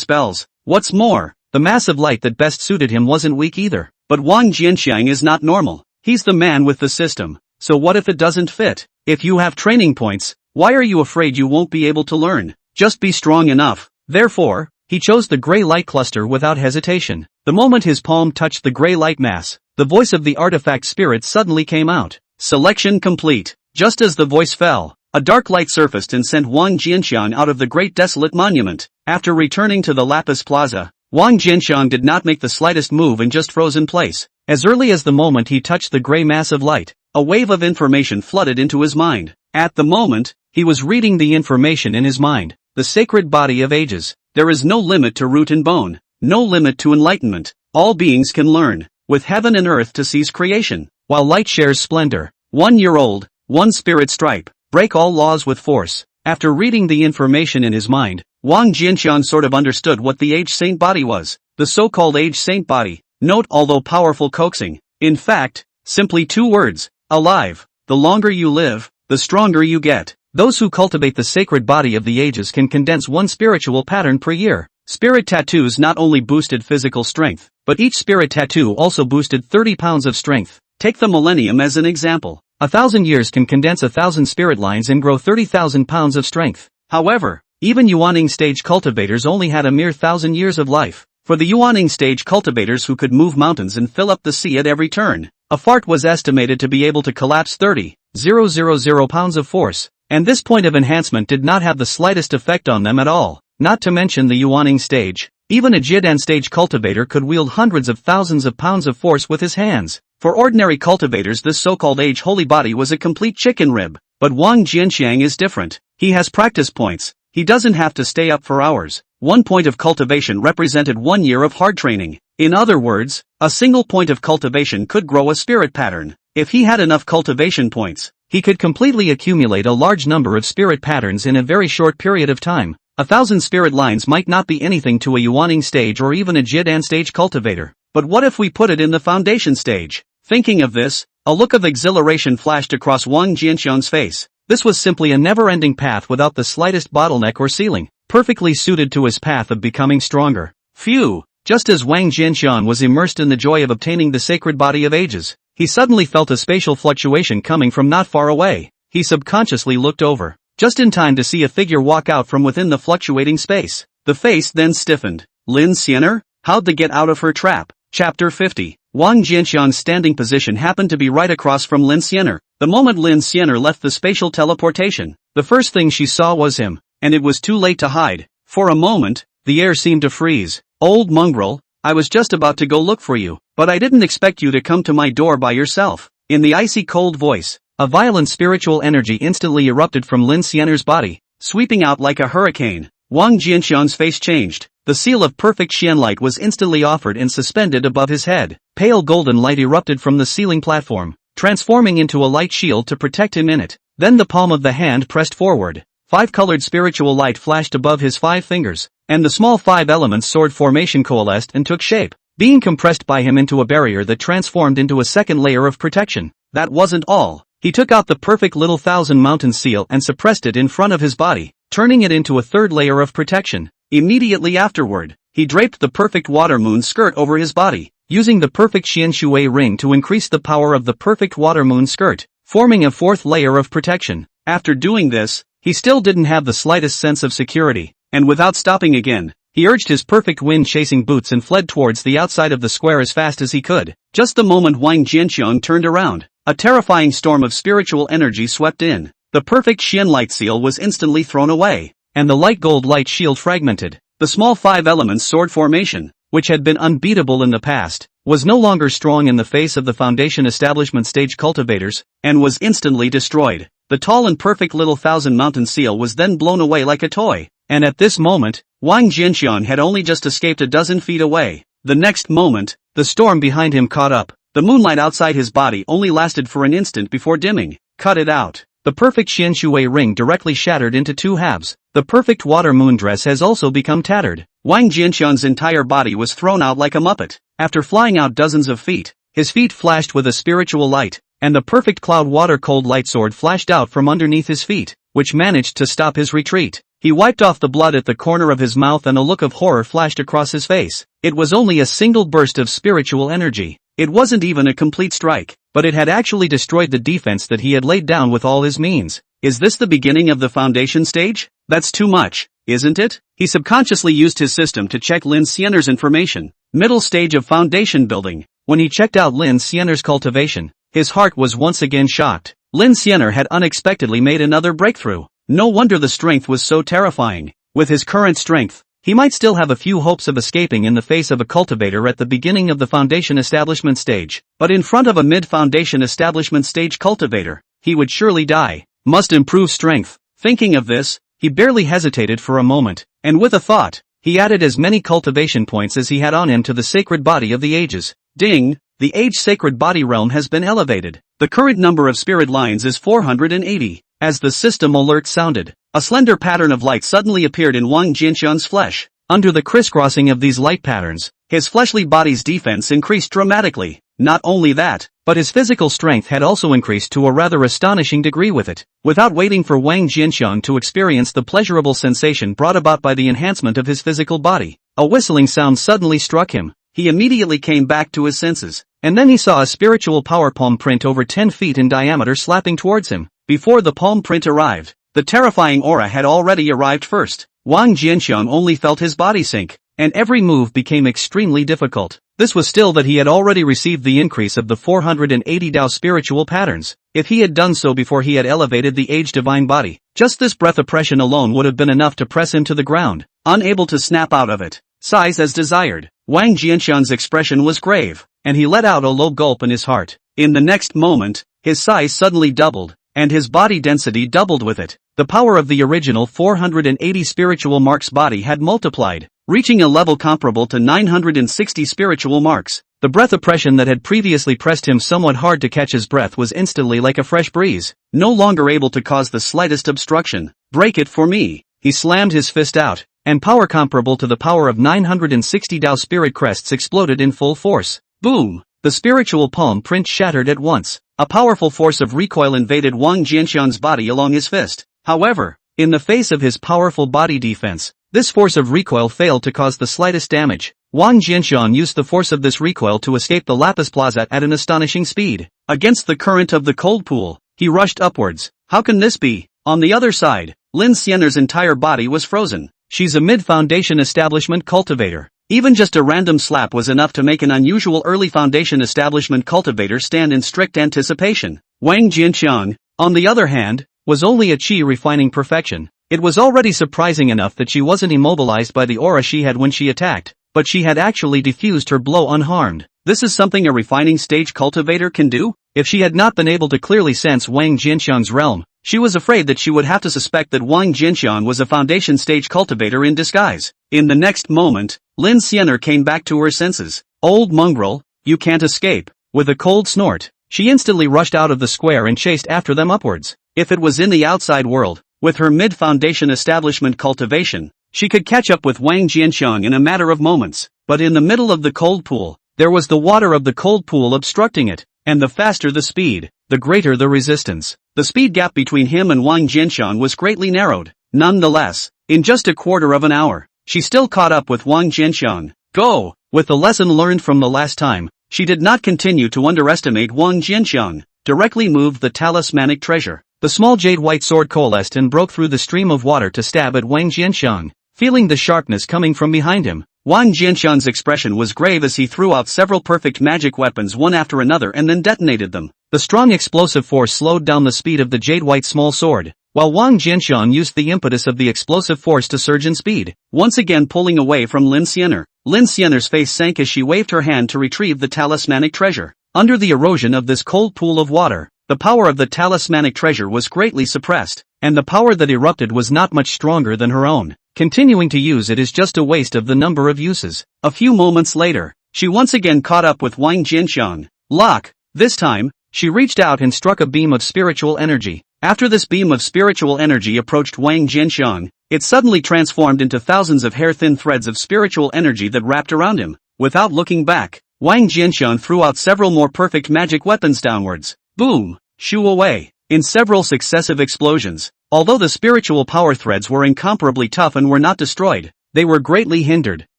Speaker 1: spells? What's more, the mass of light that best suited him wasn't weak either. But Wang Jianxiang is not normal. He's the man with the system. So what if it doesn't fit? If you have training points, why are you afraid you won't be able to learn? Just be strong enough. Therefore, he chose the gray light cluster without hesitation. The moment his palm touched the gray light mass, the voice of the artifact spirit suddenly came out. Selection complete. Just as the voice fell, a dark light surfaced and sent Wang Jianxiang out of the great desolate monument. After returning to the Lapis Plaza, Wang Jianxiang did not make the slightest move and just froze in place. As early as the moment he touched the gray mass of light, a wave of information flooded into his mind. At the moment, he was reading the information in his mind. The sacred body of ages. There is no limit to root and bone, no limit to enlightenment. All beings can learn, with heaven and earth to seize creation, while light shares splendor. 1 year old, one spirit stripe, break all laws with force. After reading the information in his mind, Wang Jianxiang sort of understood what the age saint body was. The so-called age saint body. Note although powerful coaxing. In fact, simply 2 words. Alive. The longer you live, the stronger you get. Those who cultivate the sacred body of the ages can condense 1 spiritual pattern per year. Spirit tattoos not only boosted physical strength, but each spirit tattoo also boosted 30 pounds of strength. Take the millennium as an example. 1,000 years can condense 1,000 spirit lines and grow 30,000 pounds of strength. However, even Yuaning stage cultivators only had a mere 1,000 years of life. For the Yuaning stage cultivators who could move mountains and fill up the sea at every turn, a fart was estimated to be able to collapse 30,000 pounds of force. And this point of enhancement did not have the slightest effect on them at all, not to mention the Yuaning stage. Even a Jidan stage cultivator could wield hundreds of thousands of pounds of force with his hands. For ordinary cultivators this so-called age holy body was a complete chicken rib. But Wang Jianxiang is different. He has practice points. He doesn't have to stay up for hours. 1 point of cultivation represented 1 year of hard training. In other words, a single point of cultivation could grow a spirit pattern. If he had enough cultivation points, he could completely accumulate a large number of spirit patterns in a very short period of time. 1,000 spirit lines might not be anything to a Yuaning stage or even a Jidan stage cultivator. But what if we put it in the foundation stage? Thinking of this, a look of exhilaration flashed across Wang Jianxiang's face. This was simply a never-ending path without the slightest bottleneck or ceiling, perfectly suited to his path of becoming stronger. Phew! Just as Wang Jianxiang was immersed in the joy of obtaining the sacred body of ages, he suddenly felt a spatial fluctuation coming from not far away. He subconsciously looked over, just in time to see a figure walk out from within the fluctuating space. The face then stiffened. Lin Xiener? How'd they get out of her trap? Chapter 50. Wang Jianxiang's standing position happened to be right across from Lin Xiener. The moment Lin Xiener left the spatial teleportation, the first thing she saw was him, and it was too late to hide. For a moment, the air seemed to freeze. Old mongrel, I was just about to go look for you, but I didn't expect you to come to my door by yourself. In the icy cold voice, a violent spiritual energy instantly erupted from Lin Xiener's body, sweeping out like a hurricane. Wang Jianxiang's face changed. The seal of perfect Xian light was instantly offered and suspended above his head. Pale golden light erupted from the ceiling platform, transforming into a light shield to protect him in it. Then the palm of the hand pressed forward. 5-colored spiritual light flashed above his 5 fingers, and the small 5-element sword formation coalesced and took shape, being compressed by him into a barrier that transformed into a second layer of protection. That wasn't all. He took out the perfect little 1,000-mountain seal and suppressed it in front of his body, turning it into a third layer of protection. Immediately afterward, he draped the perfect water moon skirt over his body, using the perfect Xian Shui ring to increase the power of the perfect water moon skirt, forming a 4th layer of protection. After doing this, he still didn't have the slightest sense of security, and without stopping again, he urged his perfect wind-chasing boots and fled towards the outside of the square as fast as he could. Just the moment Wang Jianxiang turned around, a terrifying storm of spiritual energy swept in. The perfect Xian light seal was instantly thrown away, and the light gold light shield fragmented. The small 5 elements sword formation, which had been unbeatable in the past, was no longer strong in the face of the foundation establishment stage cultivators, and was instantly destroyed. The tall and perfect little 1000 mountain seal was then blown away like a toy, and at this moment, Wang Jianxian had only just escaped a dozen feet away. The next moment, the storm behind him caught up. The moonlight outside his body only lasted for an instant before dimming. Cut it out. The perfect Xian Shui ring directly shattered into 2 halves. The perfect water moon dress has also become tattered. Wang Jianxian's entire body was thrown out like a muppet. After flying out dozens of feet, his feet flashed with a spiritual light, and the perfect cloud water cold light sword flashed out from underneath his feet, which managed to stop his retreat. He wiped off the blood at the corner of his mouth and a look of horror flashed across his face. It was only a single burst of spiritual energy. It wasn't even a complete strike, but it had actually destroyed the defense that he had laid down with all his means. Is this the beginning of the foundation stage? That's too much, isn't it? He subconsciously used his system to check Lin Xianer's information. Middle stage of foundation building. When he checked out Lin Xianer's cultivation, his heart was once again shocked. Lin Xianer had unexpectedly made another breakthrough. No wonder the strength was so terrifying. With his current strength, he might still have a few hopes of escaping in the face of a cultivator at the beginning of the foundation establishment stage, but in front of a mid-foundation establishment stage cultivator, he would surely die. Must improve strength. Thinking of this, he barely hesitated for a moment, and with a thought, he added as many cultivation points as he had on him to the sacred body of the ages. Ding! The age sacred body realm has been elevated. The current number of spirit lines is 480. As the system alert sounded, a slender pattern of light suddenly appeared in Wang Jianxian's flesh. Under the crisscrossing of these light patterns, his fleshly body's defense increased dramatically. Not only that, but his physical strength had also increased to a rather astonishing degree with it. Without waiting for Wang Jianxian to experience the pleasurable sensation brought about by the enhancement of his physical body, a whistling sound suddenly struck him. He immediately came back to his senses, and then he saw a spiritual power palm print over 10 feet in diameter slapping towards him. Before the palm print arrived, the terrifying aura had already arrived first. Wang Jianxian only felt his body sink, and every move became extremely difficult. This was still that he had already received the increase of the 480 Dao spiritual patterns. If he had done so before he had elevated the age divine body, just this breath oppression alone would have been enough to press him to the ground, unable to snap out of it. Size as desired. Wang Jianxian's expression was grave, and he let out a low gulp in his heart. In the next moment, his size suddenly doubled, and his body density doubled with it. The power of the original 480 spiritual marks body had multiplied, reaching a level comparable to 960 spiritual marks. The breath oppression that had previously pressed him somewhat hard to catch his breath was instantly like a fresh breeze, no longer able to cause the slightest obstruction. Break it for me. He slammed his fist out, and power comparable to the power of 960 Dao spirit crests exploded in full force. Boom! The spiritual palm print shattered at once. A powerful force of recoil invaded Wang Jianxian's body along his fist. However, in the face of his powerful body defense, this force of recoil failed to cause the slightest damage. Wang Jianxian used the force of this recoil to escape the lapis plaza at an astonishing speed. Against the current of the cold pool, he rushed upwards. How can this be? On the other side, Lin Xianer's entire body was frozen. She's a mid-foundation establishment cultivator. Even just a random slap was enough to make an unusual early foundation establishment cultivator stand in strict anticipation. Wang Jianxiang, on the other hand, was only a chi refining perfection. It was already surprising enough that she wasn't immobilized by the aura she had when she attacked, but she had actually defused her blow unharmed. This is something a refining stage cultivator can do? If she had not been able to clearly sense Wang Jianxiang's realm, she was afraid that she would have to suspect that Wang Jianxiang was a foundation stage cultivator in disguise. In the next moment, Lin Xianer came back to her senses. Old mongrel, you can't escape. With a cold snort, she instantly rushed out of the square and chased after them upwards. If it was in the outside world, with her mid-foundation establishment cultivation, she could catch up with Wang Jianxiang in a matter of moments. But in the middle of the cold pool, there was the water of the cold pool obstructing it, and the faster the speed, the greater the resistance. The speed gap between him and Wang Jianxiang was greatly narrowed. Nonetheless, in just a quarter of an hour, she still caught up with Wang Jianxiang. Go! With the lesson learned from the last time, she did not continue to underestimate Wang Jianxiang. Directly moved the talismanic treasure. The small jade white sword coalesced and broke through the stream of water to stab at Wang Jianxiang. Feeling the sharpness coming from behind him, Wang Jianxiang's expression was grave as he threw out several perfect magic weapons one after another and then detonated them. The strong explosive force slowed down the speed of the jade-white small sword, while Wang Jianxiang used the impetus of the explosive force to surge in speed, once again pulling away from Lin Xianer. Lin Xianer's face sank as she waved her hand to retrieve the talismanic treasure. Under the erosion of this cold pool of water, the power of the talismanic treasure was greatly suppressed, and the power that erupted was not much stronger than her own. Continuing to use it is just a waste of the number of uses. A few moments later, she once again caught up with Wang Jianxiang. Lock! This time, she reached out and struck a beam of spiritual energy. After this beam of spiritual energy approached Wang Jianxiang, it suddenly transformed into thousands of hair-thin threads of spiritual energy that wrapped around him. Without looking back, Wang Jianxiang threw out several more perfect magic weapons downwards. Boom! Shoo away! In several successive explosions, although the spiritual power threads were incomparably tough and were not destroyed, they were greatly hindered,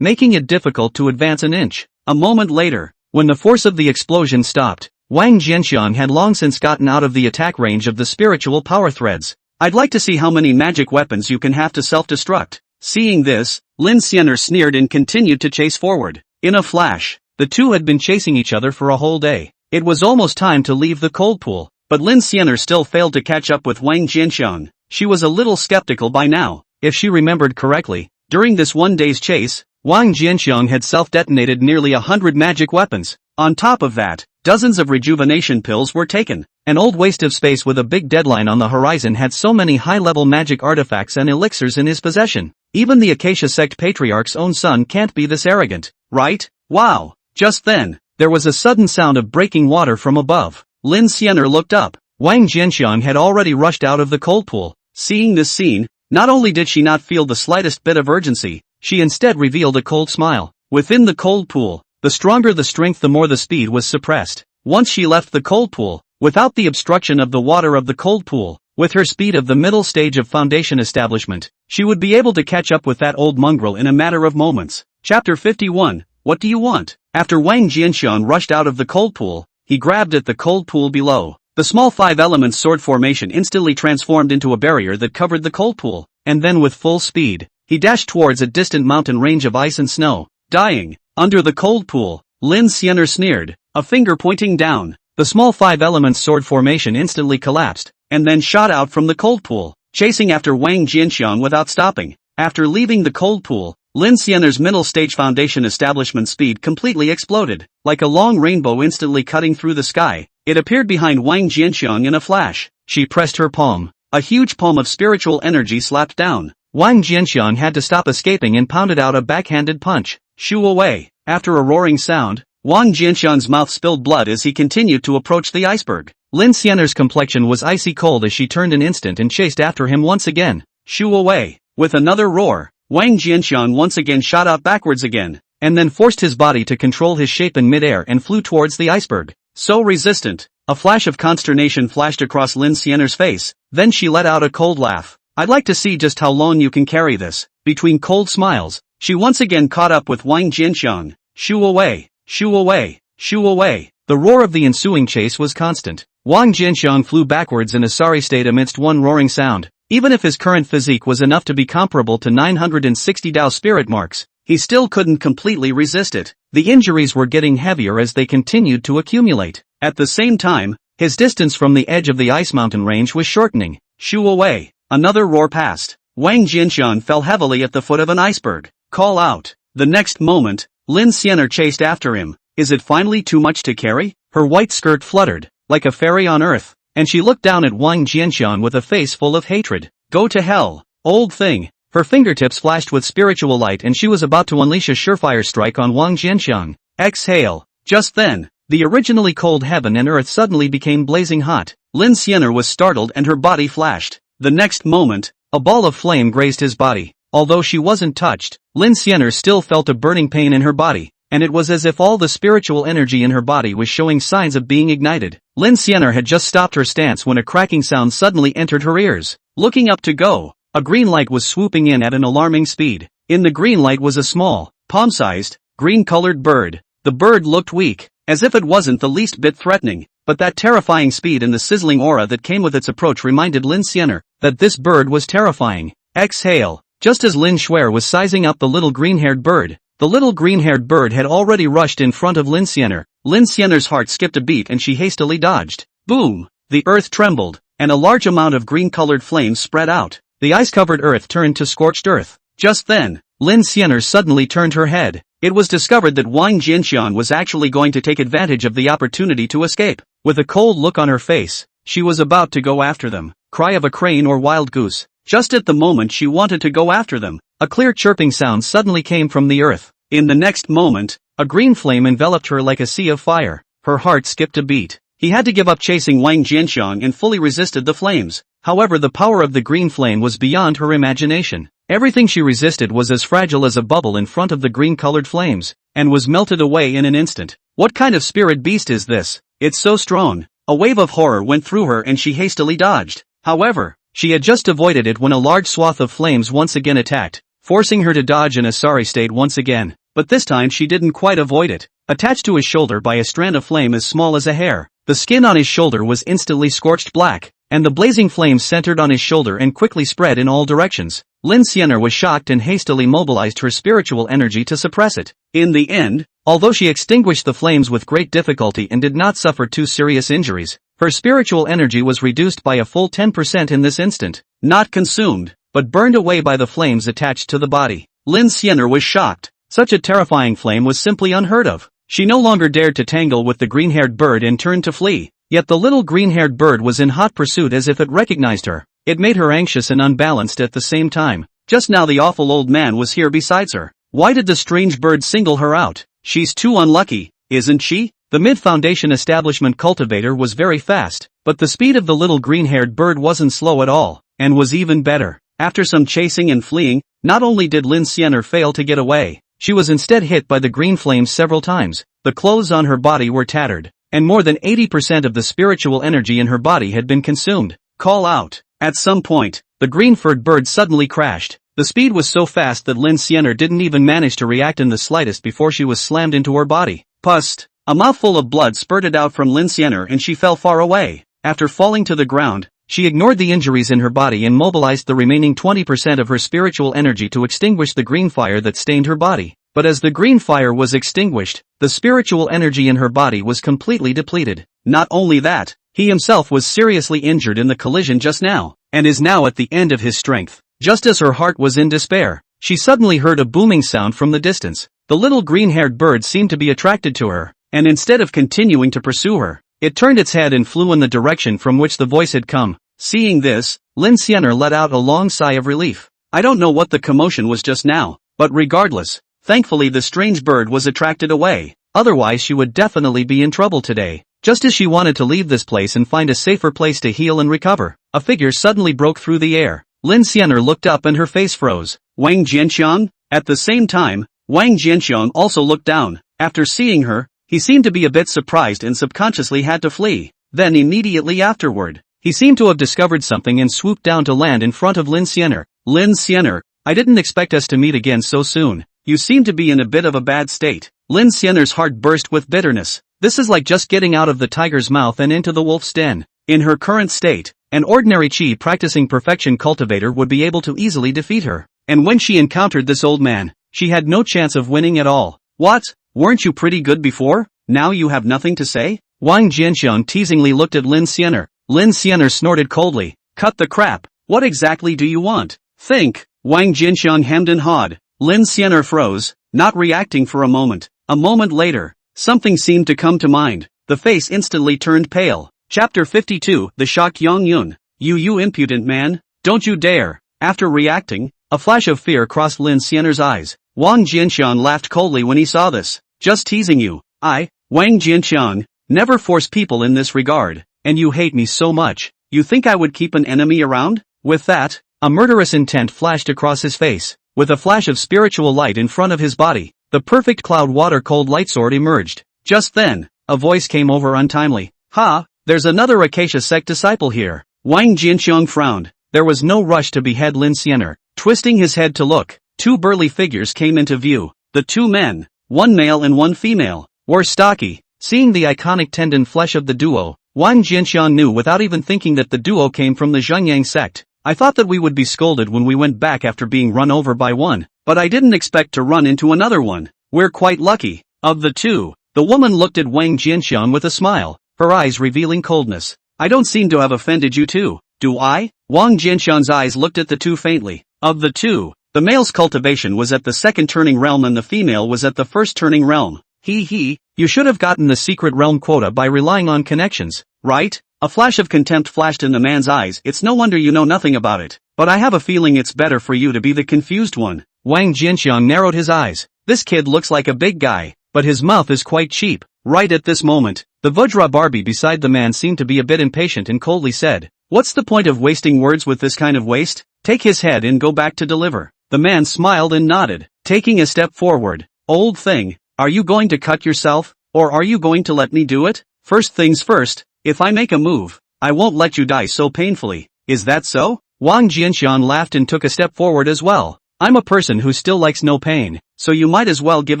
Speaker 1: making it difficult to advance an inch. A moment later, when the force of the explosion stopped, Wang Jianxiang had long since gotten out of the attack range of the spiritual power threads. I'd like to see how many magic weapons you can have to self-destruct. Seeing this, Lin Xianer sneered and continued to chase forward. In a flash, the two had been chasing each other for a whole day. It was almost time to leave the cold pool, but Lin Xianer still failed to catch up with Wang Jianxiang. She was a little skeptical by now. If she remembered correctly, during this one day's chase, Wang Jianxiang had self-detonated nearly 100 magic weapons. On top of that, dozens of rejuvenation pills were taken. An old waste of space with a big deadline on the horizon had so many high-level magic artifacts and elixirs in his possession. Even the Acacia Sect Patriarch's own son can't be this arrogant, right? Wow! Just then, there was a sudden sound of breaking water from above. Lin Xianer looked up. Wang Jianxiang had already rushed out of the cold pool. Seeing this scene, not only did she not feel the slightest bit of urgency, she instead revealed a cold smile. Within the cold pool, the stronger the strength the more the speed was suppressed. Once she left the cold pool, without the obstruction of the water of the cold pool, with her speed of the middle stage of foundation establishment, she would be able to catch up with that old mongrel in a matter of moments. Chapter 51, What do you want? After Wang Jianxiang rushed out of the cold pool, he grabbed at the cold pool below. The small five-element sword formation instantly transformed into a barrier that covered the cold pool, and then with full speed, he dashed towards a distant mountain range of ice and snow. Dying, under the cold pool, Lin Xianer sneered, a finger pointing down. The small five-element sword formation instantly collapsed, and then shot out from the cold pool, chasing after Wang Jianxiang without stopping. After leaving the cold pool, Lin Xianer's middle stage foundation establishment speed completely exploded. Like a long rainbow instantly cutting through the sky, it appeared behind Wang Jianxiang in a flash. She pressed her palm. A huge palm of spiritual energy slapped down. Wang Jianxiang had to stop escaping and pounded out a backhanded punch. Shoo away. After a roaring sound, Wang Jianxiang's mouth spilled blood as he continued to approach the iceberg. Lin Xianer's complexion was icy cold as she turned an instant and chased after him once again. Shoo away. With another roar, Wang Jianxiang once again shot out backwards again, and then forced his body to control his shape in midair and flew towards the iceberg. So resistant. A flash of consternation flashed across Lin Xianer's face, then she let out a cold laugh. I'd like to see just how long you can carry this. Between cold smiles, she once again caught up with Wang Jianxiang. Shoo away. Shoo away. Shoo away. The roar of the ensuing chase was constant. Wang Jianxiang flew backwards in a sorry state amidst one roaring sound. Even if his current physique was enough to be comparable to 960 Dao spirit marks, he still couldn't completely resist it. The injuries were getting heavier as they continued to accumulate. At the same time, his distance from the edge of the ice mountain range was shortening. Shoo away. Another roar passed. Wang Jianxiang fell heavily at the foot of an iceberg. Call out. The next moment, Lin Xianer chased after him. Is it finally too much to carry? Her white skirt fluttered, like a fairy on earth, and she looked down at Wang Jianxiang with a face full of hatred. Go to hell, old thing. Her fingertips flashed with spiritual light and she was about to unleash a surefire strike on Wang Jianxiang. Exhale. Just then, the originally cold heaven and earth suddenly became blazing hot. Lin Xianer was startled and her body flashed. The next moment, a ball of flame grazed his body. Although she wasn't touched, Lin Xianer still felt a burning pain in her body, and it was as if all the spiritual energy in her body was showing signs of being ignited. Lin Xianer had just stopped her stance when a cracking sound suddenly entered her ears. Looking up to go, a green light was swooping in at an alarming speed. In the green light was a small, palm-sized, green-colored bird. The bird looked weak, as if it wasn't the least bit threatening, but that terrifying speed and the sizzling aura that came with its approach reminded Lin Xianer that this bird was terrifying. Exhale. Just as Lin Xuer was sizing up the little green-haired bird, the little green-haired bird had already rushed in front of Lin Xianer. Lin Xianer's heart skipped a beat and she hastily dodged. Boom! The earth trembled, and a large amount of green-colored flames spread out. The ice-covered earth turned to scorched earth. Just then, Lin Xianer suddenly turned her head. It was discovered that Wang Jianxian was actually going to take advantage of the opportunity to escape. With a cold look on her face, she was about to go after them. Cry of a crane or wild goose. Just at the moment she wanted to go after them, a clear chirping sound suddenly came from the earth. In the next moment, a green flame enveloped her like a sea of fire. Her heart skipped a beat. He had to give up chasing Wang Jianxiang and fully resisted the flames. However, the power of the green flame was beyond her imagination. Everything she resisted was as fragile as a bubble in front of the green-colored flames, and was melted away in an instant. What kind of spirit beast is this? It's so strong. A wave of horror went through her and she hastily dodged. However, she had just avoided it when a large swath of flames once again attacked, forcing her to dodge in a sorry state once again. But this time she didn't quite avoid it. Attached to his shoulder by a strand of flame as small as a hair, the skin on his shoulder was instantly scorched black, and the blazing flames centered on his shoulder and quickly spread in all directions. Lin Xianer was shocked and hastily mobilized her spiritual energy to suppress it. In the end, although she extinguished the flames with great difficulty and did not suffer too serious injuries, her spiritual energy was reduced by a full 10% in this instant. Not consumed, but burned away by the flames attached to the body. Lin Xianer was shocked. Such a terrifying flame was simply unheard of. She no longer dared to tangle with the green-haired bird and turned to flee. Yet the little green-haired bird was in hot pursuit as if it recognized her. It made her anxious and unbalanced at the same time. Just now the awful old man was here besides her. Why did the strange bird single her out? She's too unlucky, isn't she? The mid-foundation establishment cultivator was very fast, but the speed of the little green-haired bird wasn't slow at all, and was even better. After some chasing and fleeing, not only did Lin Xianer fail to get away, she was instead hit by the green flames several times. The clothes on her body were tattered, and more than 80% of the spiritual energy in her body had been consumed. Call out. At some point, the green-furred bird suddenly crashed. The speed was so fast that Lin Xianer didn't even manage to react in the slightest before she was slammed into her body. Pust! A mouthful of blood spurted out from Lin Xianer and she fell far away. After falling to the ground, she ignored the injuries in her body and mobilized the remaining 20% of her spiritual energy to extinguish the green fire that stained her body. But as the green fire was extinguished, the spiritual energy in her body was completely depleted. Not only that, he himself was seriously injured in the collision just now, and is now at the end of his strength. Just as her heart was in despair, she suddenly heard a booming sound from the distance. The little green-haired bird seemed to be attracted to her, and instead of continuing to pursue her, it turned its head and flew in the direction from which the voice had come. Seeing this, Lin Xianer let out a long sigh of relief. I don't know what the commotion was just now, but regardless, thankfully the strange bird was attracted away, otherwise she would definitely be in trouble today. Just as she wanted to leave this place and find a safer place to heal and recover, a figure suddenly broke through the air. Lin Xianer looked up and her face froze. Wang Jianxiang? At the same time, Wang Jianxiang also looked down. After seeing her, he seemed to be a bit surprised and subconsciously had to flee. Then immediately afterward, he seemed to have discovered something and swooped down to land in front of Lin Xianer. Lin Xianer, I didn't expect us to meet again so soon. You seem to be in a bit of a bad state. Lin Xianer's heart burst with bitterness. This is like just getting out of the tiger's mouth and into the wolf's den. In her current state, an ordinary chi practicing perfection cultivator would be able to easily defeat her. And when she encountered this old man, she had no chance of winning at all. What? Weren't you pretty good before? Now you have nothing to say? Wang Jianxiang teasingly looked at Lin Xianer. Lin Xianer snorted coldly. Cut the crap. What exactly do you want? Think. Wang Jianxiang hemmed and hawed. Lin Xianer froze, not reacting for a moment. A moment later, something seemed to come to mind. The face instantly turned pale. Chapter 52, The Shocked Yang Yun. You impudent man, don't you dare. After reacting, a flash of fear crossed Lin Xianer's eyes. Wang Jianxiang laughed coldly when he saw this. Just teasing you. I, Wang Jianxiang, never force people in this regard, and you hate me so much. You think I would keep an enemy around? With that, a murderous intent flashed across his face. With a flash of spiritual light in front of his body, the perfect cloud water-cold lightsword emerged. Just then, a voice came over untimely. Ha! There's another Acacia Sect disciple here. Wang Jianxiang frowned. There was no rush to behead Lin Xianer. Twisting his head to look, two burly figures came into view. The two men, one male and one female, were stocky. Seeing the iconic tendon flesh of the duo, Wang Jianxiang knew without even thinking that the duo came from the Zhengyang sect. I thought that we would be scolded when we went back after being run over by one, but I didn't expect to run into another one. We're quite lucky. Of the two, the woman looked at Wang Jianxiang with a smile. her eyes revealing coldness. I don't seem to have offended you too, do I? Wang Jianxian's eyes looked at the two faintly. Of the two, the male's cultivation was at the second turning realm and the female was at the first turning realm. You should have gotten the secret realm quota by relying on connections, right? A flash of contempt flashed in the man's eyes. It's no wonder you know nothing about it. But I have a feeling it's better for you to be the confused one. Wang Jianxiang narrowed his eyes. This kid looks like a big guy, but his mouth is quite cheap. Right at this moment, the Vajra Barbie beside the man seemed to be a bit impatient and coldly said, "What's the point of wasting words with this kind of waste? Take his head and go back to deliver." The man smiled and nodded, taking a step forward. "Old thing, are you going to cut yourself, or are you going to let me do it? First things first, if I make a move, I won't let you die so painfully. Is that so?" Wang Jianxian laughed and took a step forward as well. "I'm a person who still likes no pain, so you might as well give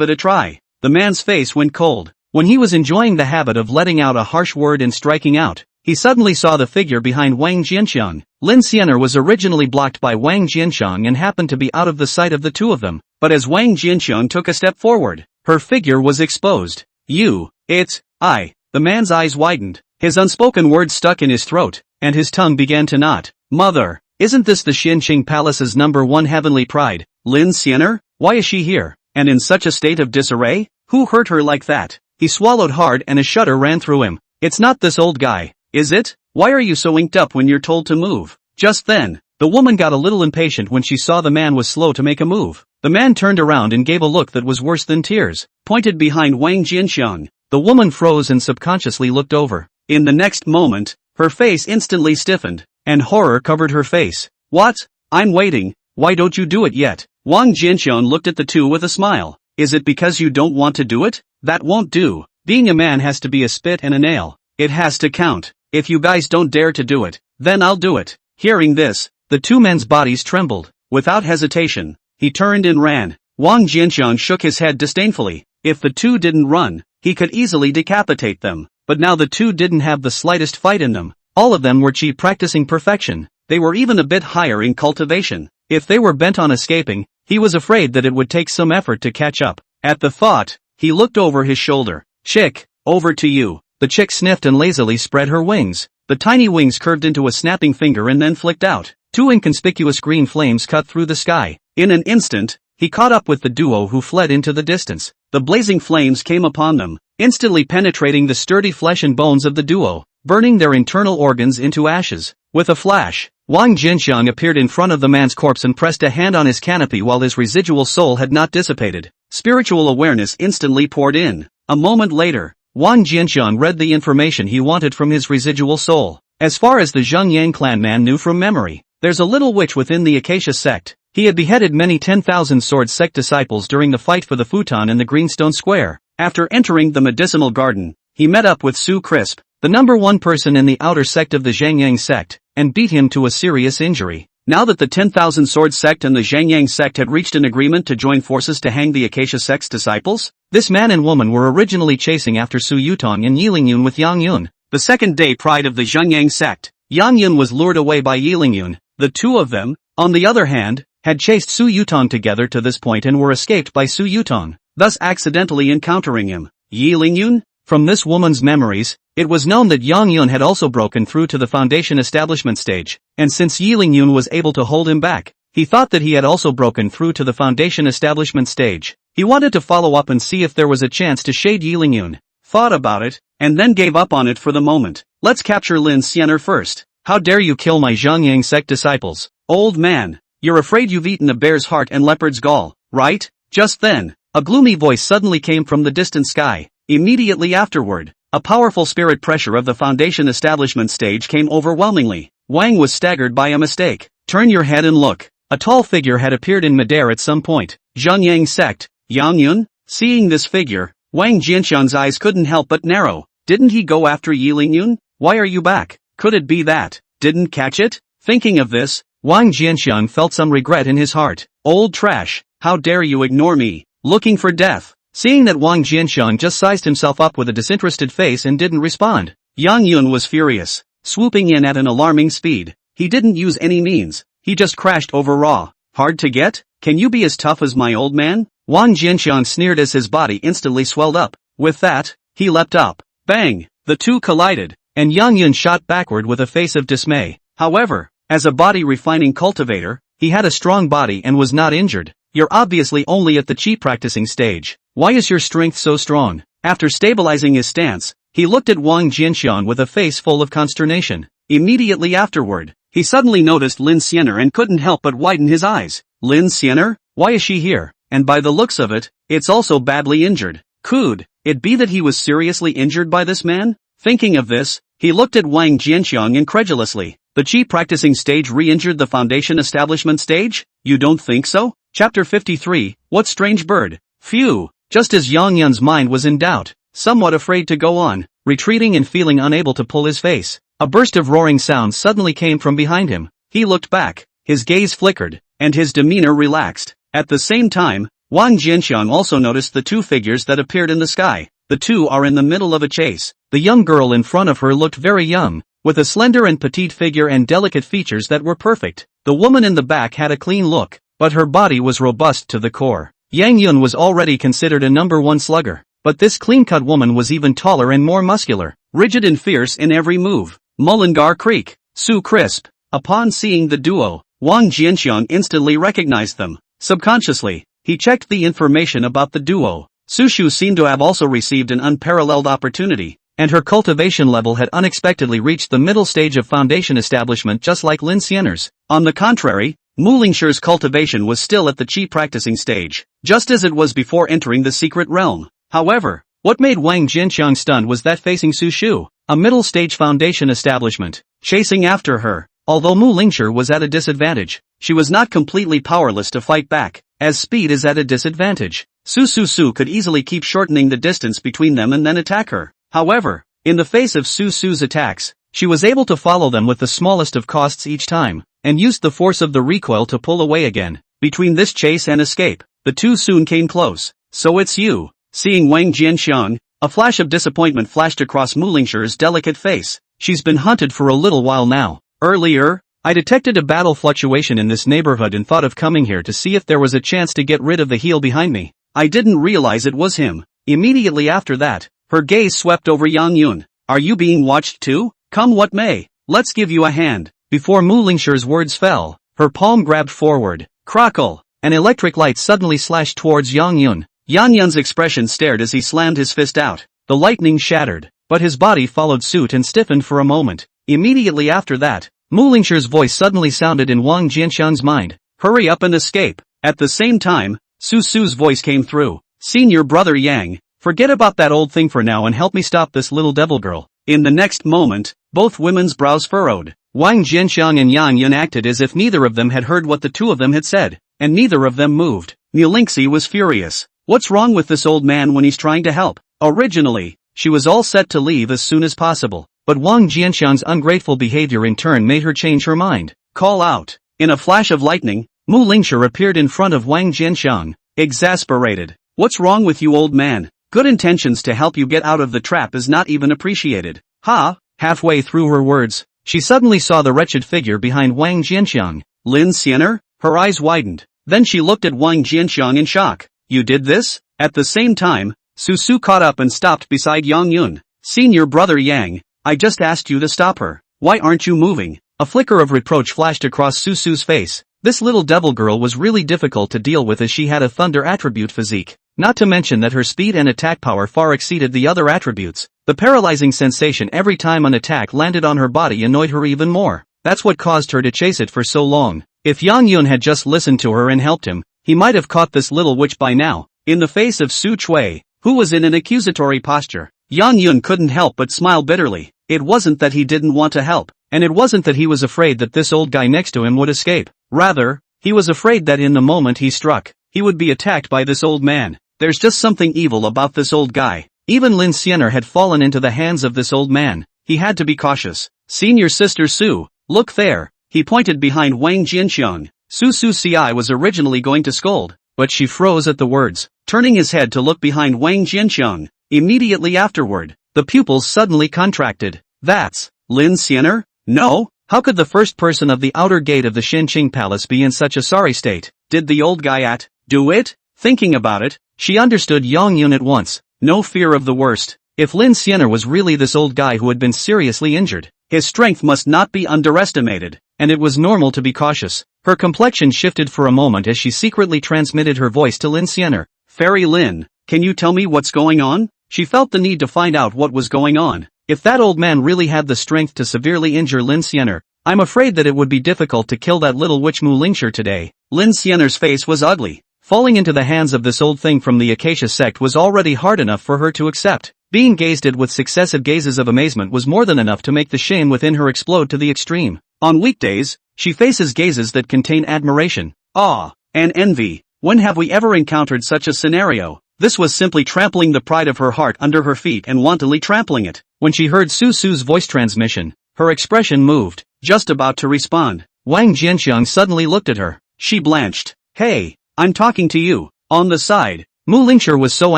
Speaker 1: it a try." The man's face went cold. When he was enjoying the habit of letting out a harsh word and striking out, he suddenly saw the figure behind Wang Jianxiang. Lin Xianer was originally blocked by Wang Jianxiang and happened to be out of the sight of the two of them, but as Wang Jianxiang took a step forward, her figure was exposed. I. The man's eyes widened. His unspoken words stuck in his throat, and his tongue began to knot. "Mother, isn't this the Xinqing Palace's #1 heavenly pride, Lin Xianer? Why is she here, and in such a state of disarray? Who hurt her like that?" He swallowed hard and a shudder ran through him. "It's not this old guy, is it? Why are you so inked up when you're told to move?" Just then, the woman got a little impatient when she saw the man was slow to make a move. The man turned around and gave a look that was worse than tears, pointed behind Wang Jianxiang. The woman froze and subconsciously looked over. In the next moment, her face instantly stiffened, and horror covered her face. "What? I'm waiting, why don't you do it yet?" Wang Jianxiang looked at the two with a smile. "Is it because you don't want to do it? That won't do. Being a man has to be a spit and a nail. It has to count. If you guys don't dare to do it, then I'll do it." Hearing this, the two men's bodies trembled. Without hesitation, he turned and ran. Wang Jianxiang shook his head disdainfully. If the two didn't run, he could easily decapitate them. But now the two didn't have the slightest fight in them. All of them were practicing perfection. They were even a bit higher in cultivation. If they were bent on escaping, he was afraid that it would take some effort to catch up. At the thought, he looked over his shoulder. "Chick, over to you." The chick sniffed and lazily spread her wings. The tiny wings curved into a snapping finger and then flicked out. Two inconspicuous green flames cut through the sky. In an instant, he caught up with the duo who fled into the distance. The blazing flames came upon them, instantly penetrating the sturdy flesh and bones of the duo, burning their internal organs into ashes. With a flash, Wang Jianxiang appeared in front of the man's corpse and pressed a hand on his canopy while his residual soul had not dissipated. Spiritual awareness instantly poured in. A moment later, Wang Jianxiang read the information he wanted from his residual soul. As far as the Zhengyang clan man knew from memory, there's a little witch within the Acacia sect. He had beheaded many 10,000 sword sect disciples during the fight for the futon in the Greenstone Square. After entering the medicinal garden, he met up with Su Crisp, the #1 person in the outer sect of the Zhengyang sect, and beat him to a serious injury. Now that the 10,000 sword sect and the Zhengyang sect had reached an agreement to join forces to hang the Acacia sect's disciples, this man and woman were originally chasing after Su Yutong and Yilingyun with Yang Yun, the second-day pride of the Zhengyang sect. Yang Yun was lured away by Yilingyun. The two of them, on the other hand, had chased Su Yutong together to this point and were escaped by Su Yutong, thus accidentally encountering him. Yilingyun? From this woman's memories, it was known that Yang Yun had also broken through to the foundation establishment stage, and since Yilingyun was able to hold him back, he thought that he had also broken through to the foundation establishment stage. He wanted to follow up and see if there was a chance to shade Yilingyun, thought about it, and then gave up on it for the moment. "Let's capture Lin Xianer first. How dare you kill my Zhengyang sect disciples? Old man, you're afraid you've eaten a bear's heart and leopard's gall, right?" Just then, a gloomy voice suddenly came from the distant sky. Immediately afterward, a powerful spirit pressure of the foundation establishment stage came overwhelmingly. Wang was staggered by a mistake. "Turn your head and look." A tall figure had appeared in midair at some point. Zhengyang sect, Yang Yun? Seeing this figure, Wang Jianxiang's eyes couldn't help but narrow. Didn't he go after Yilingyun? Why are you back? Could it be that? Didn't catch it? Thinking of this, Wang Jianxiang felt some regret in his heart. "Old trash, how dare you ignore me? Looking for death." Seeing that Wang Jianxiang just sized himself up with a disinterested face and didn't respond, Yang Yun was furious, swooping in at an alarming speed. He didn't use any means, he just crashed over raw. "Hard to get? Can you be as tough as my old man?" Wang Jianxiang sneered as his body instantly swelled up. With that, he leapt up. Bang! The two collided, and Yang Yun shot backward with a face of dismay. However, as a body refining cultivator, he had a strong body and was not injured. You're obviously only at the chi practicing stage. Why is your strength so strong? After stabilizing his stance, he looked at Wang Jianxiang with a face full of consternation. Immediately afterward, he suddenly noticed Lin Xiener and couldn't help but widen his eyes. Lin Xiener? Why is she here? And by the looks of it, it's also badly injured. Could it be that he was seriously injured by this man? Thinking of this, he looked at Wang Jianxiang incredulously. The chi practicing stage re-injured the foundation establishment stage? You don't think so? Chapter 53, What Strange Bird? Phew! Just as Yang Yun's mind was in doubt, somewhat afraid to go on, retreating and feeling unable to pull his face, a burst of roaring sound suddenly came from behind him. He looked back, his gaze flickered, and his demeanor relaxed. At the same time, Wang Jianxiang also noticed the two figures that appeared in the sky. The two are in the middle of a chase. The young girl in front of her looked very young, with a slender and petite figure and delicate features that were perfect. The woman in the back had a clean look, but her body was robust to the core. Yang Yun was already considered a #1 slugger, but this clean-cut woman was even taller and more muscular, rigid and fierce in every move. Mullingar Creek, Su Crisp. Upon seeing the duo, Wang Jianxiang instantly recognized them. Subconsciously, he checked the information about the duo. Su Shu seemed to have also received an unparalleled opportunity, and her cultivation level had unexpectedly reached the middle stage of foundation establishment just like Lin Xiener's. On the contrary, Mu Lingshi's cultivation was still at the chi practicing stage, just as it was before entering the secret realm. However, what made Wang Jianxiang stunned was that facing Su Shu, a middle-stage foundation establishment, chasing after her. Although Mu Lingshi was at a disadvantage, she was not completely powerless to fight back, as speed is at a disadvantage. Su could easily keep shortening the distance between them and then attack her. However, in the face of Su's attacks, she was able to follow them with the smallest of costs each time, and used the force of the recoil to pull away again. Between this chase and escape, the two soon came close. So it's you. Seeing Wang Jianxiang, a flash of disappointment flashed across Mu Lingshi's delicate face. She's been hunted for a little while now. Earlier, I detected a battle fluctuation in this neighborhood and thought of coming here to see if there was a chance to get rid of the heel behind me. I didn't realize it was him. Immediately after that, her gaze swept over Yang Yun. Are you being watched too? Come what may, let's give you a hand. Before Mu Lingshi's words fell, her palm grabbed forward. Crackle! An electric light suddenly slashed towards Yang Yun. Yang Yun's expression stared as he slammed his fist out. The lightning shattered, but his body followed suit and stiffened for a moment. Immediately after that, Mu Lingshi's voice suddenly sounded in Wang Jianxiang's mind. Hurry up and escape. At the same time, Su's voice came through. Senior brother Yang, forget about that old thing for now and help me stop this little devil girl. In the next moment, both women's brows furrowed. Wang Jianxiang and Yang Yun acted as if neither of them had heard what the two of them had said, and neither of them moved. Nilingxi was furious. What's wrong with this old man when he's trying to help? Originally, she was all set to leave as soon as possible, but Wang Jianxiang's ungrateful behavior in turn made her change her mind. Call out. In a flash of lightning, Mu Lingshi appeared in front of Wang Jianxiang, exasperated. What's wrong with you, old man? Good intentions to help you get out of the trap is not even appreciated. Ha! Halfway through her words, she suddenly saw the wretched figure behind Wang Jianxiang. Lin Xiener? Her eyes widened. Then she looked at Wang Jianxiang in shock. You did this? At the same time, Su caught up and stopped beside Yang Yun. Senior brother Yang, I just asked you to stop her. Why aren't you moving? A flicker of reproach flashed across Su's face. This little devil girl was really difficult to deal with as she had a thunder attribute physique. Not to mention that her speed and attack power far exceeded the other attributes. The paralyzing sensation every time an attack landed on her body annoyed her even more. That's what caused her to chase it for so long. If Yang Yun had just listened to her and helped him, he might have caught this little witch by now. In the face of Su Chui, who was in an accusatory posture, Yang Yun couldn't help but smile bitterly. It wasn't that he didn't want to help, and it wasn't that he was afraid that this old guy next to him would escape. Rather, he was afraid that in the moment he struck, he would be attacked by this old man. There's just something evil about this old guy. Even Lin Xiener had fallen into the hands of this old man. He had to be cautious. Senior sister Su, look there. He pointed behind Wang Jianxiang. Su's CI was originally going to scold, but she froze at the words, turning his head to look behind Wang Jianxiang. Immediately afterward, the pupils suddenly contracted. That's Lin Xiener? No? How could the first person of the outer gate of the Shenqing Palace be in such a sorry state? Did the old guy do it? Thinking about it, she understood Yang Yun at once. No fear of the worst. If Lin Xianer was really this old guy who had been seriously injured, his strength must not be underestimated, and it was normal to be cautious. Her complexion shifted for a moment as she secretly transmitted her voice to Lin Xianer. Fairy Lin, can you tell me what's going on? She felt the need to find out what was going on. If that old man really had the strength to severely injure Lin Xianer, I'm afraid that it would be difficult to kill that little witch Mu Lingxi today. Lin Xianer's face was ugly. Falling into the hands of this old thing from the Acacia sect was already hard enough for her to accept. Being gazed at with successive gazes of amazement was more than enough to make the shame within her explode to the extreme. On weekdays, she faces gazes that contain admiration, awe, and envy. When have we ever encountered such a scenario? This was simply trampling the pride of her heart under her feet and wantonly trampling it. When she heard Su Su's voice transmission, her expression moved, just about to respond. Wang Jianxiang suddenly looked at her. She blanched. Hey, I'm talking to you. On the side, Mu Lingxi was so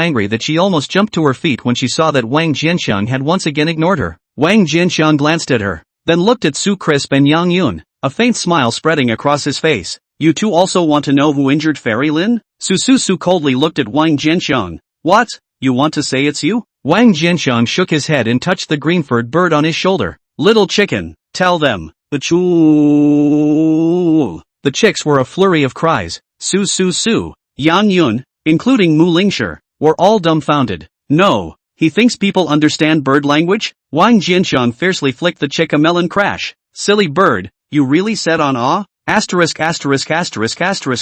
Speaker 1: angry that she almost jumped to her feet when she saw that Wang Jianxiang had once again ignored her. Wang Jianxiang glanced at her, then looked at Su Crisp and Yang Yun, a faint smile spreading across his face. You two also want to know who injured Fairy Lin? Su coldly looked at Wang Jianxiang. What? You want to say it's you? Wang Jianxiang shook his head and touched the green-furred bird on his shoulder. Little chicken, tell them. Achoo! The chicks were a flurry of cries. Su. Yang Yun, including Mu Lingxi, were all dumbfounded. No, he thinks people understand bird language? Wang Jianxiang fiercely flicked the chick a melon crash. Silly bird, you really set on awe? Asterisk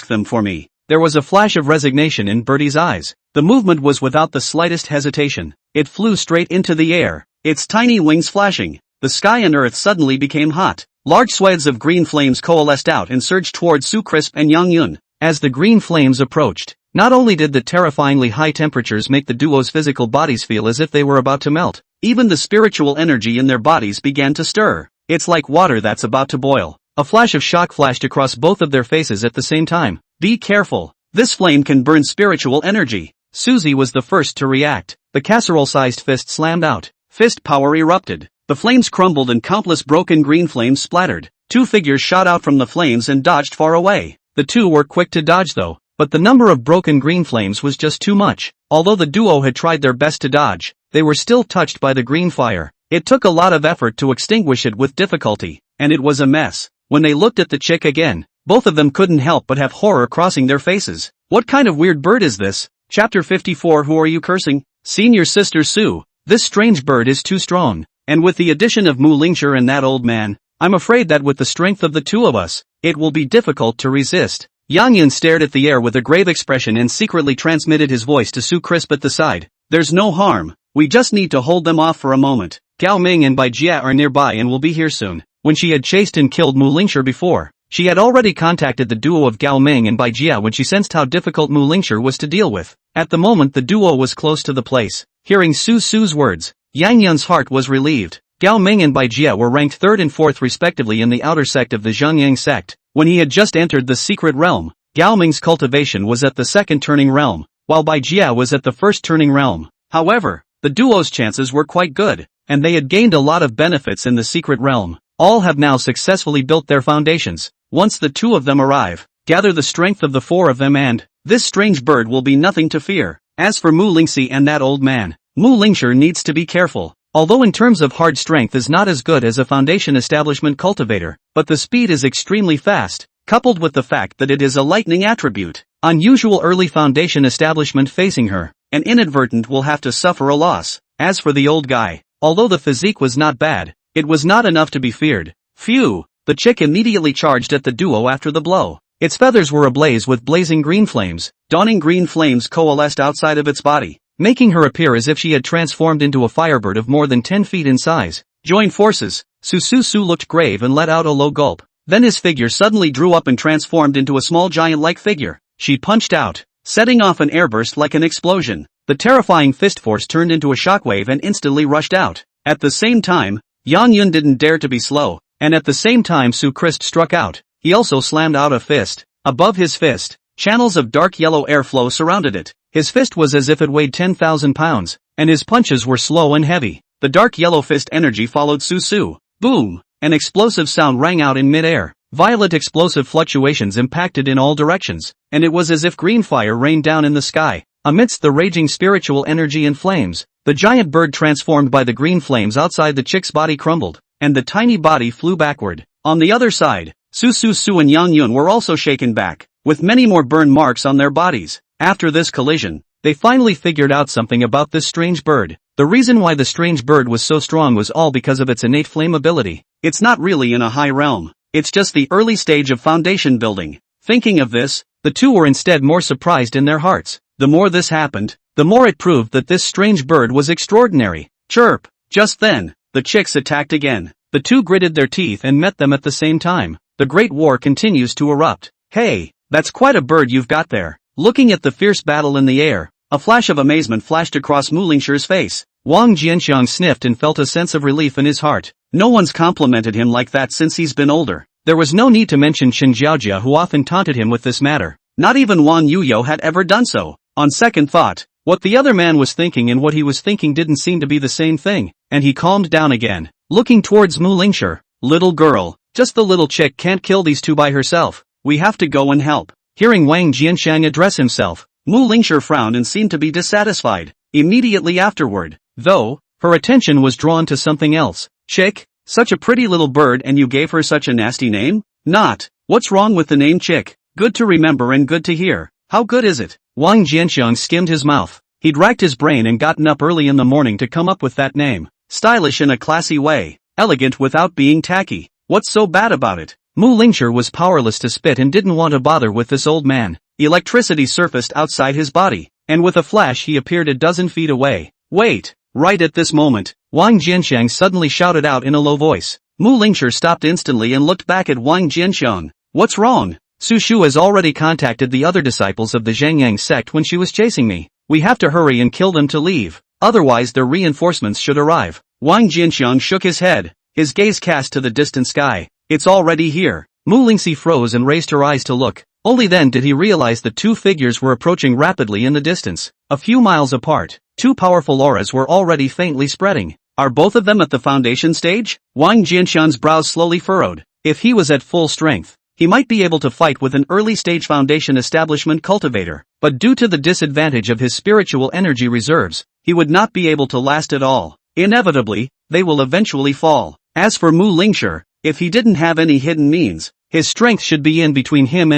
Speaker 1: them for me. There was a flash of resignation in Birdie's eyes. The movement was without the slightest hesitation. It flew straight into the air, its tiny wings flashing. The sky and earth suddenly became hot. Large swathes of green flames coalesced out and surged towards Su Crisp and Yang Yun. As the green flames approached, not only did the terrifyingly high temperatures make the duo's physical bodies feel as if they were about to melt, even the spiritual energy in their bodies began to stir. It's like water that's about to boil. A flash of shock flashed across both of their faces at the same time. Be careful. This flame can burn spiritual energy. Susie was the first to react. The casserole-sized fist slammed out. Fist power erupted. The flames crumbled and countless broken green flames splattered. Two figures shot out from the flames and dodged far away. The two were quick to dodge though, but the number of broken green flames was just too much. Although the duo had tried their best to dodge, they were still touched by the green fire. It took a lot of effort to extinguish it with difficulty, and it was a mess. When they looked at the chick again, both of them couldn't help but have horror crossing their faces. What kind of weird bird is this? Chapter 54. Who are you cursing? Senior Sister Sue, this strange bird is too strong. And with the addition of Mu Lingxi and that old man, I'm afraid that with the strength of the two of us, it will be difficult to resist. Yang Yun stared at the air with a grave expression and secretly transmitted his voice to Su Crisp at the side. There's no harm. We just need to hold them off for a moment. Gao Ming and Bai Jia are nearby and will be here soon. When she had chased and killed Mu Lingxi before, she had already contacted the duo of Gao Ming and Bai Jia when she sensed how difficult Mu Lingxi was to deal with. At the moment the duo was close to the place. Hearing Su's words, Yang Yun's heart was relieved. Gao Ming and Bai Jia were ranked 3rd and 4th respectively in the outer sect of the Zhengyang sect. When he had just entered the secret realm, Gao Ming's cultivation was at the 2nd turning realm, while Bai Jia was at the 1st turning realm. However, the duo's chances were quite good, and they had gained a lot of benefits in the secret realm. All have now successfully built their foundations. Once the two of them arrive, gather the strength of the four of them and this strange bird will be nothing to fear. As for Mu Lingxi and that old man, Mu Lingxi needs to be careful. Although in terms of hard strength is not as good as a foundation establishment cultivator, but the speed is extremely fast, coupled with the fact that it is a lightning attribute. Unusual early foundation establishment facing her, an inadvertent will have to suffer a loss. As for the old guy, although the physique was not bad, it was not enough to be feared. Phew! The chick immediately charged at the duo after the blow. Its feathers were ablaze with blazing green flames. Dawning green flames coalesced outside of its body, making her appear as if she had transformed into a firebird of more than 10 feet in size. Join forces. Su looked grave and let out a low gulp. Then his figure suddenly drew up and transformed into a small giant-like figure. She punched out, setting off an airburst like an explosion. The terrifying fist force turned into a shockwave and instantly rushed out. At the same time, Yang Yun didn't dare to be slow, and at the same time Su Crisp struck out. He also slammed out a fist. Above his fist, channels of dark yellow airflow surrounded it. His fist was as if it weighed 10,000 pounds, and his punches were slow and heavy. The dark yellow fist energy followed Su. Boom! An explosive sound rang out in mid-air. Violent explosive fluctuations impacted in all directions, and it was as if green fire rained down in the sky. Amidst the raging spiritual energy and flames, The giant bird transformed by the green flames outside the chick's body crumbled, and the tiny body flew backward. On the other side, Su and Yang Yun were also shaken back, with many more burn marks on their bodies. After this collision, they finally figured out something about this strange bird. The reason why the strange bird was so strong was all because of its innate flame ability. It's not really in a high realm. It's just the early stage of foundation building. Thinking of this, the two were instead more surprised in their hearts. The more this happened, the more it proved that this strange bird was extraordinary. Chirp! Just then, the chicks attacked again. The two gritted their teeth and met them at the same time. The Great War continues to erupt. Hey, that's quite a bird you've got there. Looking at the fierce battle in the air, a flash of amazement flashed across Mu Lingshi's face. Wang Jianxiang sniffed and felt a sense of relief in his heart. No one's complimented him like that since he's been older. There was no need to mention Chen Jiaojia, who often taunted him with this matter. Not even Wang Yuyo had ever done so. On second thought, what the other man was thinking and what he was thinking didn't seem to be the same thing, and he calmed down again, looking towards Mu Lingshi. Little girl, just the little chick can't kill these two by herself. We have to go and help. Hearing Wang Jianxiang address himself, Mu Lingshi frowned and seemed to be dissatisfied. Immediately afterward, though, her attention was drawn to something else. Chick? Such a pretty little bird and you gave her such a nasty name? Not. What's wrong with the name Chick? Good to remember and good to hear. How good is it? Wang Jianxiang skimmed his mouth. He'd racked his brain and gotten up early in the morning to come up with that name. Stylish in a classy way. Elegant without being tacky. What's so bad about it? Mu Lingshi was powerless to spit and didn't want to bother with this old man. Electricity surfaced outside his body, and with a flash he appeared a dozen feet away. Wait! Right at this moment, Wang Jianxiang suddenly shouted out in a low voice. Mu Lingshi stopped instantly and looked back at Wang Jianxiang. What's wrong? Su Shu has already contacted the other disciples of the Zhengyang sect when she was chasing me. We have to hurry and kill them to leave, otherwise their reinforcements should arrive. Wang Jianxiang shook his head, his gaze cast to the distant sky. It's already here. Mu Lingxi froze and raised her eyes to look. Only then did he realize the two figures were approaching rapidly in the distance. A few miles apart, two powerful auras were already faintly spreading. Are both of them at the foundation stage? Wang Jianxiang's brows slowly furrowed. If he was at full strength, he might be able to fight with an early-stage foundation establishment cultivator, but due to the disadvantage of his spiritual energy reserves, he would not be able to last at all. Inevitably, they will eventually fall. As for Mu Lingshi, if he didn't have any hidden means, his strength should be in between him,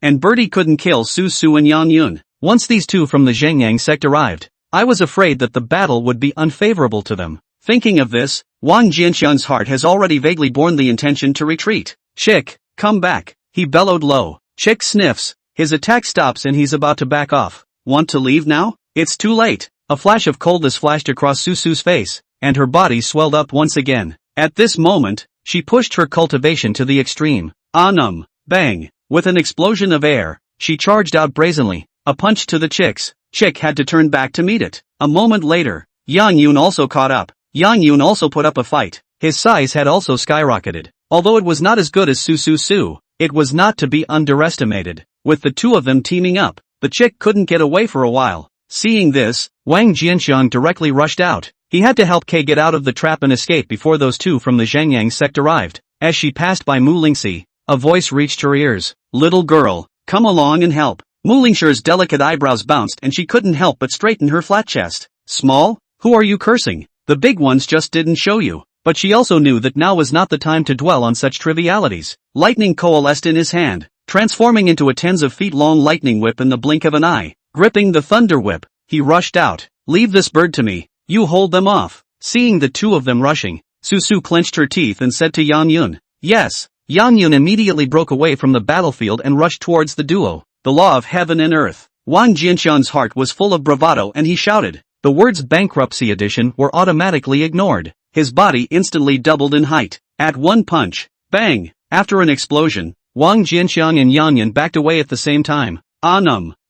Speaker 1: and Birdie couldn't kill Su and Yang Yun. Once these two from the Zhengyang sect arrived, I was afraid that the battle would be unfavorable to them. Thinking of this, Wang Jianxiang's heart has already vaguely borne the intention to retreat. Chick, come back, he bellowed low. Chick sniffs, his attack stops and he's about to back off. Want to leave now? It's too late. A flash of coldness flashed across Susu's face, and her body swelled up once again. At this moment, she pushed her cultivation to the extreme. Bang! With an explosion of air, she charged out brazenly, a punch to the chicks. Chick had to turn back to meet it. A moment later, Yang Yun also caught up. Yang Yun also put up a fight. His size had also skyrocketed. Although it was not as good as Su, it was not to be underestimated. With the two of them teaming up, the chick couldn't get away for a while. Seeing this, Wang Jianxiang directly rushed out. He had to help Kay get out of the trap and escape before those two from the Zhengyang sect arrived. As she passed by Mu Lingxi, a voice reached her ears. Little girl, come along and help. Mu Lingshi's delicate eyebrows bounced and she couldn't help but straighten her flat chest. Small? Who are you cursing? The big ones just didn't show you. But she also knew that now was not the time to dwell on such trivialities. Lightning coalesced in his hand, transforming into a tens of feet long lightning whip in the blink of an eye. Gripping the thunder whip, he rushed out. Leave this bird to me. You hold them off. Seeing the two of them rushing, Su clenched her teeth and said to Yang Yun, yes. Yang Yun immediately broke away from the battlefield and rushed towards the duo. The law of heaven and earth. Wang Jianxiang's heart was full of bravado and he shouted. The words bankruptcy edition were automatically ignored. His body instantly doubled in height. At one punch, bang! After an explosion, Wang Jianxiang and Yang Yun backed away at the same time.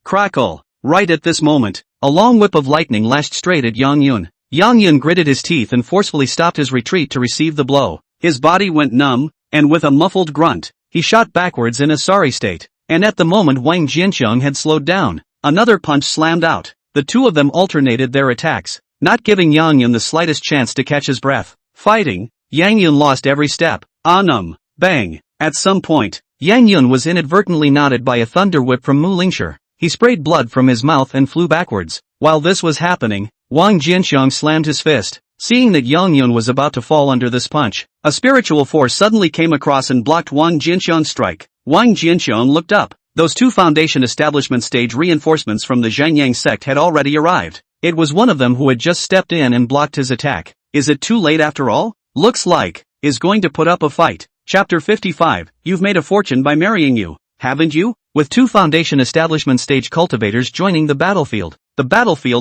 Speaker 1: Crackle! Right at this moment, a long whip of lightning lashed straight at Yang Yun. Yang Yun gritted his teeth and forcefully stopped his retreat to receive the blow. His body went numb, and with a muffled grunt, he shot backwards in a sorry state. And at the moment Wang Jianxiang had slowed down, another punch slammed out. The two of them alternated their attacks, not giving Yang Yun the slightest chance to catch his breath. Fighting, Yang Yun lost every step. Bang! At some point, Yang Yun was inadvertently knotted by a thunder whip from Mu Lingshi. He sprayed blood from his mouth and flew backwards. While this was happening, Wang Jianxiang slammed his fist. Seeing that Yang Yun was about to fall under this punch, a spiritual force suddenly came across and blocked Wang Jianxiang's strike. Wang Jianxiang looked up. Those two Foundation establishment stage reinforcements from the Zhangyang sect had already arrived. It was one of them who had just stepped in and blocked his attack. Is it too late after all? Looks like, is going to put up a fight. Chapter 55, You've made a fortune by marrying you, haven't you? With two Foundation establishment stage cultivators joining the battlefield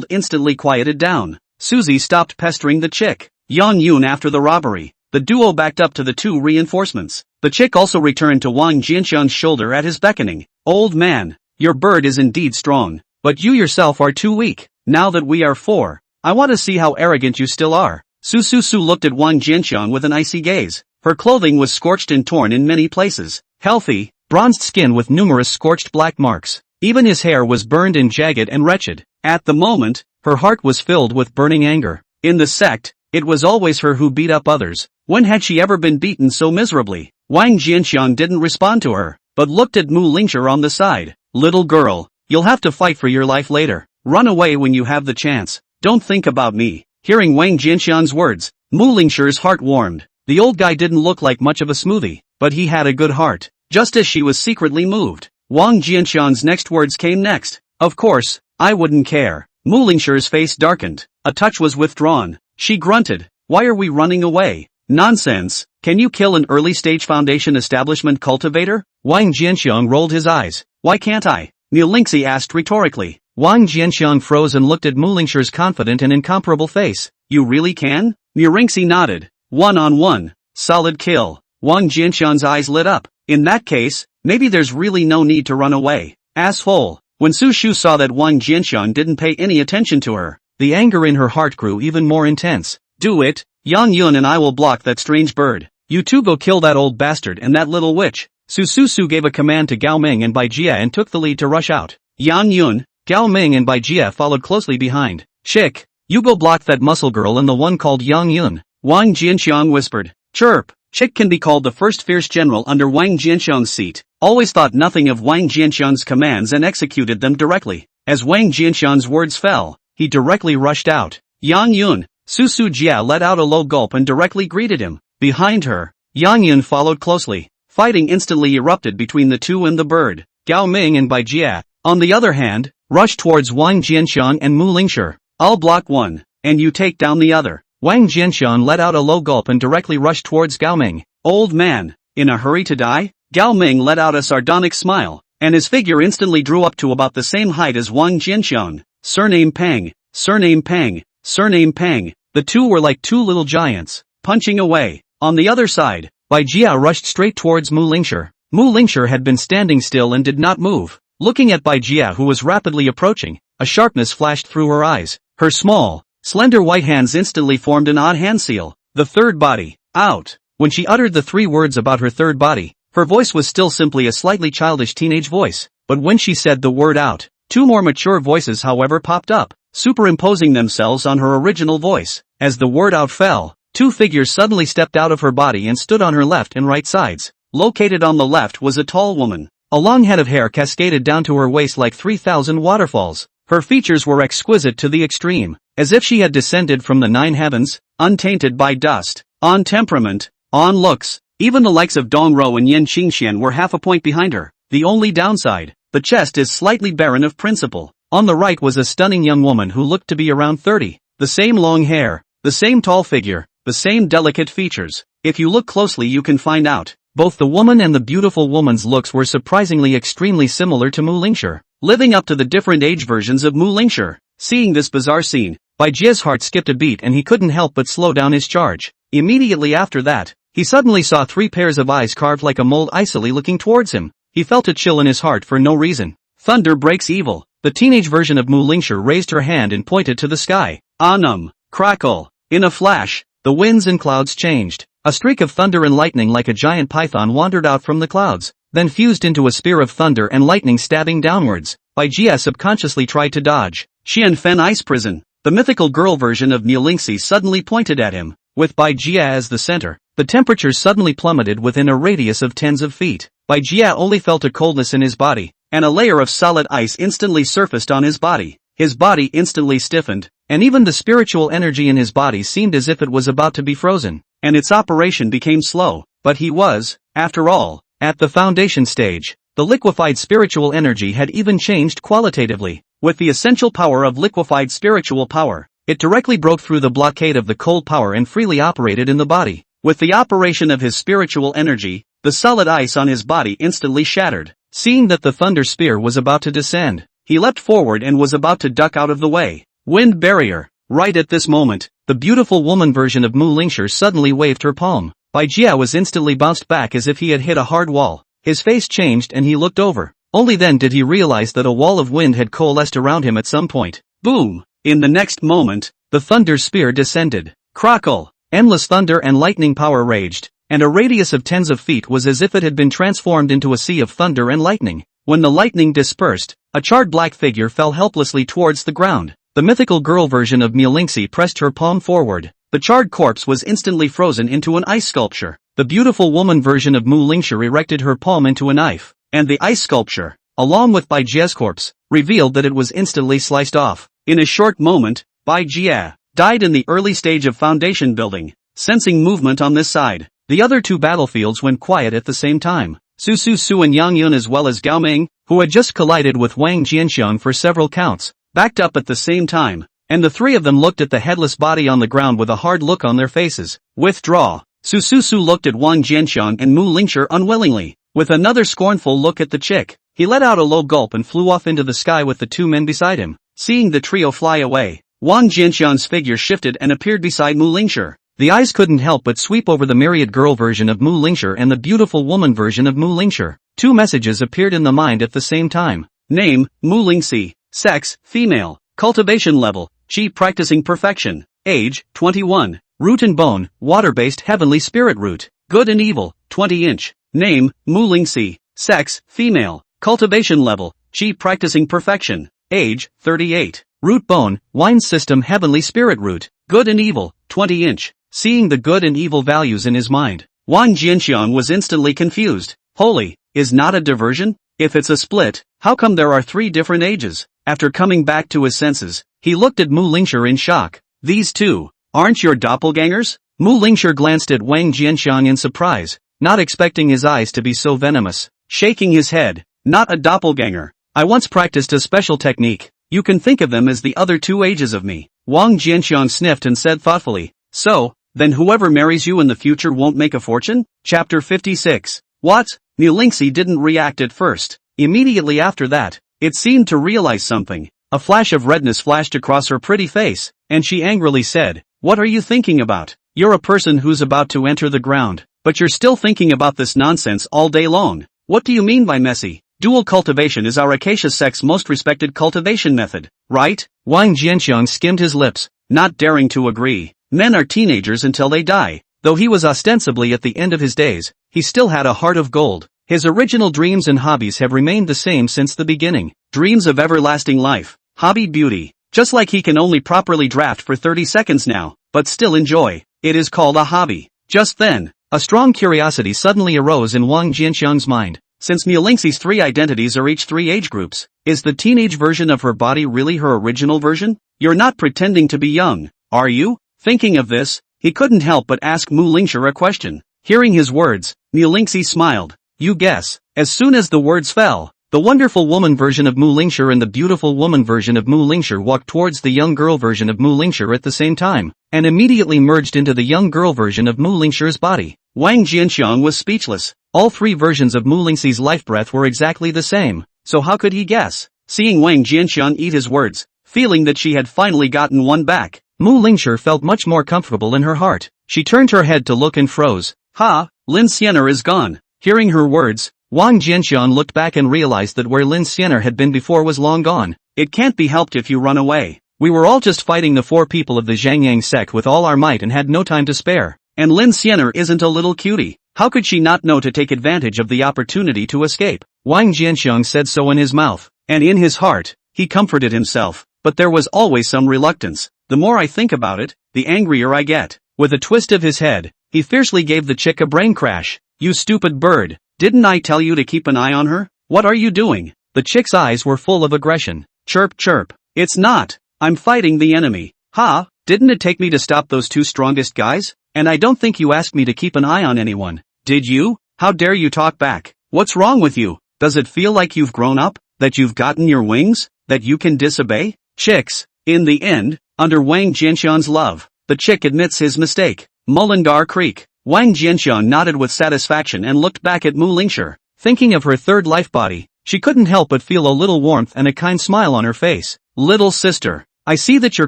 Speaker 1: instantly quieted down. Suzy stopped pestering the chick. Yang Yun after the robbery. The duo backed up to the two reinforcements. The chick also returned to Wang Jianxiang's shoulder at his beckoning. Old man, your bird is indeed strong, but you yourself are too weak. Now that we are four, I want to see how arrogant you still are. Su looked at Wang Jianxiang with an icy gaze. Her clothing was scorched and torn in many places. Healthy, bronzed skin with numerous scorched black marks. Even his hair was burned and jagged and wretched. At the moment, her heart was filled with burning anger. In the sect, it was always her who beat up others. When had she ever been beaten so miserably? Wang Jianxiang didn't respond to her, but looked at Mu Lingxi on the side. Little girl, you'll have to fight for your life later. Run away when you have the chance. Don't think about me. Hearing Wang Jianxiang's words, Mu Lingxi's heart warmed. The old guy didn't look like much of a smoothie, but he had a good heart. Just as she was secretly moved, Wang Jianxiang's next words came next. Of course, I wouldn't care. Mu Lingxi's face darkened. A touch was withdrawn. She grunted. Why are we running away? Nonsense. Can you kill an early-stage Foundation establishment cultivator? Wang Jianxiang rolled his eyes. Why can't I? Mu Lingxi asked rhetorically. Wang Jianxiang froze and looked at Mu Lingxi's confident and incomparable face. You really can? Mu Lingxi nodded. One-on-one. Solid kill. Wang Jianxiang's eyes lit up. In that case, maybe there's really no need to run away. Asshole. When Su Shu saw that Wang Jianxiang didn't pay any attention to her, the anger in her heart grew even more intense. Do it. Yang Yun and I will block that strange bird. You two go kill that old bastard and that little witch. Su gave a command to Gao Ming and Bai Jia and took the lead to rush out. Yang Yun, Gao Ming and Bai Jia followed closely behind. Chick, you go block that muscle girl and the one called Yang Yun. Wang Jianxiang whispered. Chirp. Chick can be called the first fierce general under Wang Jianxiang's seat. Always thought nothing of Wang Jianxiang's commands and executed them directly. As Wang Jianxiang's words fell, he directly rushed out. Yang Yun, Su Jia let out a low gulp and directly greeted him. Behind her, Yang Yun followed closely. Fighting instantly erupted between the two and the bird. Gao Ming and Bai Jia, on the other hand, rushed towards Wang Jianxiang and Mu Lingxi. I'll block one, and you take down the other. Wang Jianxiang let out a low gulp and directly rushed towards Gao Ming. Old man, in a hurry to die? Gao Ming let out a sardonic smile, and his figure instantly drew up to about the same height as Wang Jianxiang. Surname Peng, surname Peng, surname Peng. The two were like two little giants, punching away. On the other side, Bai Jia rushed straight towards Mu Lingxi. Mu Lingxi had been standing still and did not move. Looking at Bai Jia who was rapidly approaching, a sharpness flashed through her eyes. Her small, slender white hands instantly formed an odd hand seal. The third body. Out. When she uttered the three words about her third body, her voice was still simply a slightly childish teenage voice. But when she said the word out, two more mature voices however popped up, superimposing themselves on her original voice. As the word out fell, two figures suddenly stepped out of her body and stood on her left and right sides. Located on the left was a tall woman. A long head of hair cascaded down to her waist like 3,000 waterfalls. Her features were exquisite to the extreme, as if she had descended from the 9 heavens, untainted by dust. On temperament, on looks, even the likes of Dong Ro and Yan Qingxian were half a point behind her. The only downside, the chest is slightly barren of principle. On the right was a stunning young woman who looked to be around 30. The same long hair, the same tall figure, the same delicate features. If you look closely you can find out. Both the woman and the beautiful woman's looks were surprisingly extremely similar to Mu Lingxi, living up to the different age versions of Mu Lingxi. Seeing this bizarre scene, Bai Jia's heart skipped a beat and he couldn't help but slow down his charge. Immediately after that, he suddenly saw 3 pairs of eyes carved like a mold icily looking towards him. He felt a chill in his heart for no reason. Thunder breaks evil. The teenage version of Mu Lingxi raised her hand and pointed to the sky. Anum. Crackle. In a flash, the winds and clouds changed. A streak of thunder and lightning like a giant python wandered out from the clouds, then fused into a spear of thunder and lightning stabbing downwards. Bai Jia subconsciously tried to dodge. Xian Fen Ice Prison. The mythical girl version of Mu Lingxi suddenly pointed at him. With Bai Jia as the center, the temperature suddenly plummeted within a radius of tens of feet. Bai Jia only felt a coldness in his body, and a layer of solid ice instantly surfaced on his body. his body instantly stiffened, and even the spiritual energy in his body seemed as if it was about to be frozen, and its operation became slow. But he was, after all, at the foundation stage. The liquefied spiritual energy had even changed qualitatively. With the essential power of liquefied spiritual power, it directly broke through the blockade of the cold power and freely operated in the body. With the operation of his spiritual energy, the solid ice on his body instantly shattered. Seeing that the thunder spear was about to descend, he leapt forward and was about to duck out of the way. Wind barrier. Right at this moment, the beautiful woman version of Mu Lingshi suddenly waved her palm. Bai Jia was instantly bounced back as if he had hit a hard wall. His face changed and he looked over. Only then did he realize that a wall of wind had coalesced around him at some point. Boom! In the next moment, the thunder spear descended. Crackle! Endless thunder and lightning power raged, and a radius of tens of feet was as if it had been transformed into a sea of thunder and lightning. When the lightning dispersed, a charred black figure fell helplessly towards the ground. The mythical girl version of Mu Lingshi pressed her palm forward. The charred corpse was instantly frozen into an ice sculpture. The beautiful woman version of Mu Lingshi erected her palm into a knife, and the ice sculpture, along with Bai Jia's corpse, revealed that it was instantly sliced off. In a short moment, Bai Jia died in the early stage of foundation building. Sensing movement on this side, the other two battlefields went quiet at the same time. Su Su Su and Yang Yun as well as Gao Ming, who had just collided with Wang Jianxiang for several counts, backed up at the same time, and the three of them looked at the headless body on the ground with a hard look on their faces. Withdraw. Su Su Su looked at Wang Jianxiang and Mu Lingshi unwillingly. With another scornful look at the chick, he let out a low gulp and flew off into the sky with the two men beside him. Seeing the trio fly away, Wang Jianxiang's figure shifted and appeared beside Mu Lingshi. The eyes couldn't help but sweep over the myriad girl version of Mu Lingshi and the beautiful woman version of Mu Lingshi. Two messages appeared in the mind at the same time. Name, Mu Lingshi. Sex, female. Cultivation level, Qi practicing perfection. Age, 21. Root and bone, water-based heavenly spirit root. Good and evil, 20-inch. Name, Mu Lingshi. Sex, female. Cultivation level, Qi practicing perfection. Age, 38. Root bone, wine system heavenly spirit root. Good and evil, 20-inch. Seeing the good and evil values in his mind, Wang Jianxiang was instantly confused. Holy, is not a diversion? If it's a split, how come there are three different ages? After coming back to his senses, he looked at Mu Lingshi in shock. These two, aren't your doppelgangers? Mu Lingshi glanced at Wang Jianxiang in surprise, not expecting his eyes to be so venomous. Shaking his head, not a doppelganger. I once practiced a special technique. You can think of them as the other two ages of me. Wang Jianxiang sniffed and said thoughtfully, so, then whoever marries you in the future won't make a fortune? Chapter 56. What? Mu Lingshi didn't react at first. Immediately after that, it seemed to realize something. A flash of redness flashed across her pretty face, and she angrily said, what are you thinking about? You're a person who's about to enter the ground, but you're still thinking about this nonsense all day long. What do you mean by messy? Dual cultivation is our acacia sect's most respected cultivation method, right? Wang Jianxiang skimmed his lips, not daring to agree. Men are teenagers until they die. Though he was ostensibly at the end of his days, he still had a heart of gold. His original dreams and hobbies have remained the same since the beginning. Dreams of everlasting life, hobby beauty. Just like he can only properly draft for 30 seconds now, but still enjoy. It is called a hobby. Just then, a strong curiosity suddenly arose in Wang Jianxiang's mind. Since Mu Lingshi's three identities are each three age groups, is the teenage version of her body really her original version? You're not pretending to be young, are you? Thinking of this, he couldn't help but ask Mu Lingshi a question. Hearing his words, Mu Lingshi smiled. You guess. As soon as the words fell, the wonderful woman version of Mu Lingshi and the beautiful woman version of Mu Lingshi walked towards the young girl version of Mu Lingshi at the same time, and immediately merged into the young girl version of Mu Lingshi's body. Wang Jianxiang was speechless. All three versions of Mu Lingshi's life breath were exactly the same, so how could he guess? Seeing Wang Jianxiang eat his words, feeling that she had finally gotten one back, Mu Lingshi felt much more comfortable in her heart. She turned her head to look and froze. Ha, Lin Xianer is gone. Hearing her words, Wang Jianxiang looked back and realized that where Lin Xianer had been before was long gone. It can't be helped if you run away. We were all just fighting the four people of the Zhangyang sect with all our might and had no time to spare. And Lin Xianer isn't a little cutie. How could she not know to take advantage of the opportunity to escape? Wang Jianxiang said so in his mouth, and in his heart, he comforted himself, but there was always some reluctance. The more I think about it, the angrier I get. With a twist of his head, he fiercely gave the chick a brain crash. You stupid bird, didn't I tell you to keep an eye on her? What are you doing? The chick's eyes were full of aggression. Chirp chirp. It's not. I'm fighting the enemy. Ha, didn't it take me to stop those two strongest guys? And I don't think you asked me to keep an eye on anyone. Did you? How dare you talk back? What's wrong with you? Does it feel like you've grown up? That you've gotten your wings? That you can disobey? Chicks. In the end, under Wang Jianxian's love, the chick admits his mistake. Mullingar Creek. Wang Jianxian nodded with satisfaction and looked back at Mu Lingshi. Thinking of her third life body, she couldn't help but feel a little warmth and a kind smile on her face. Little sister, I see that your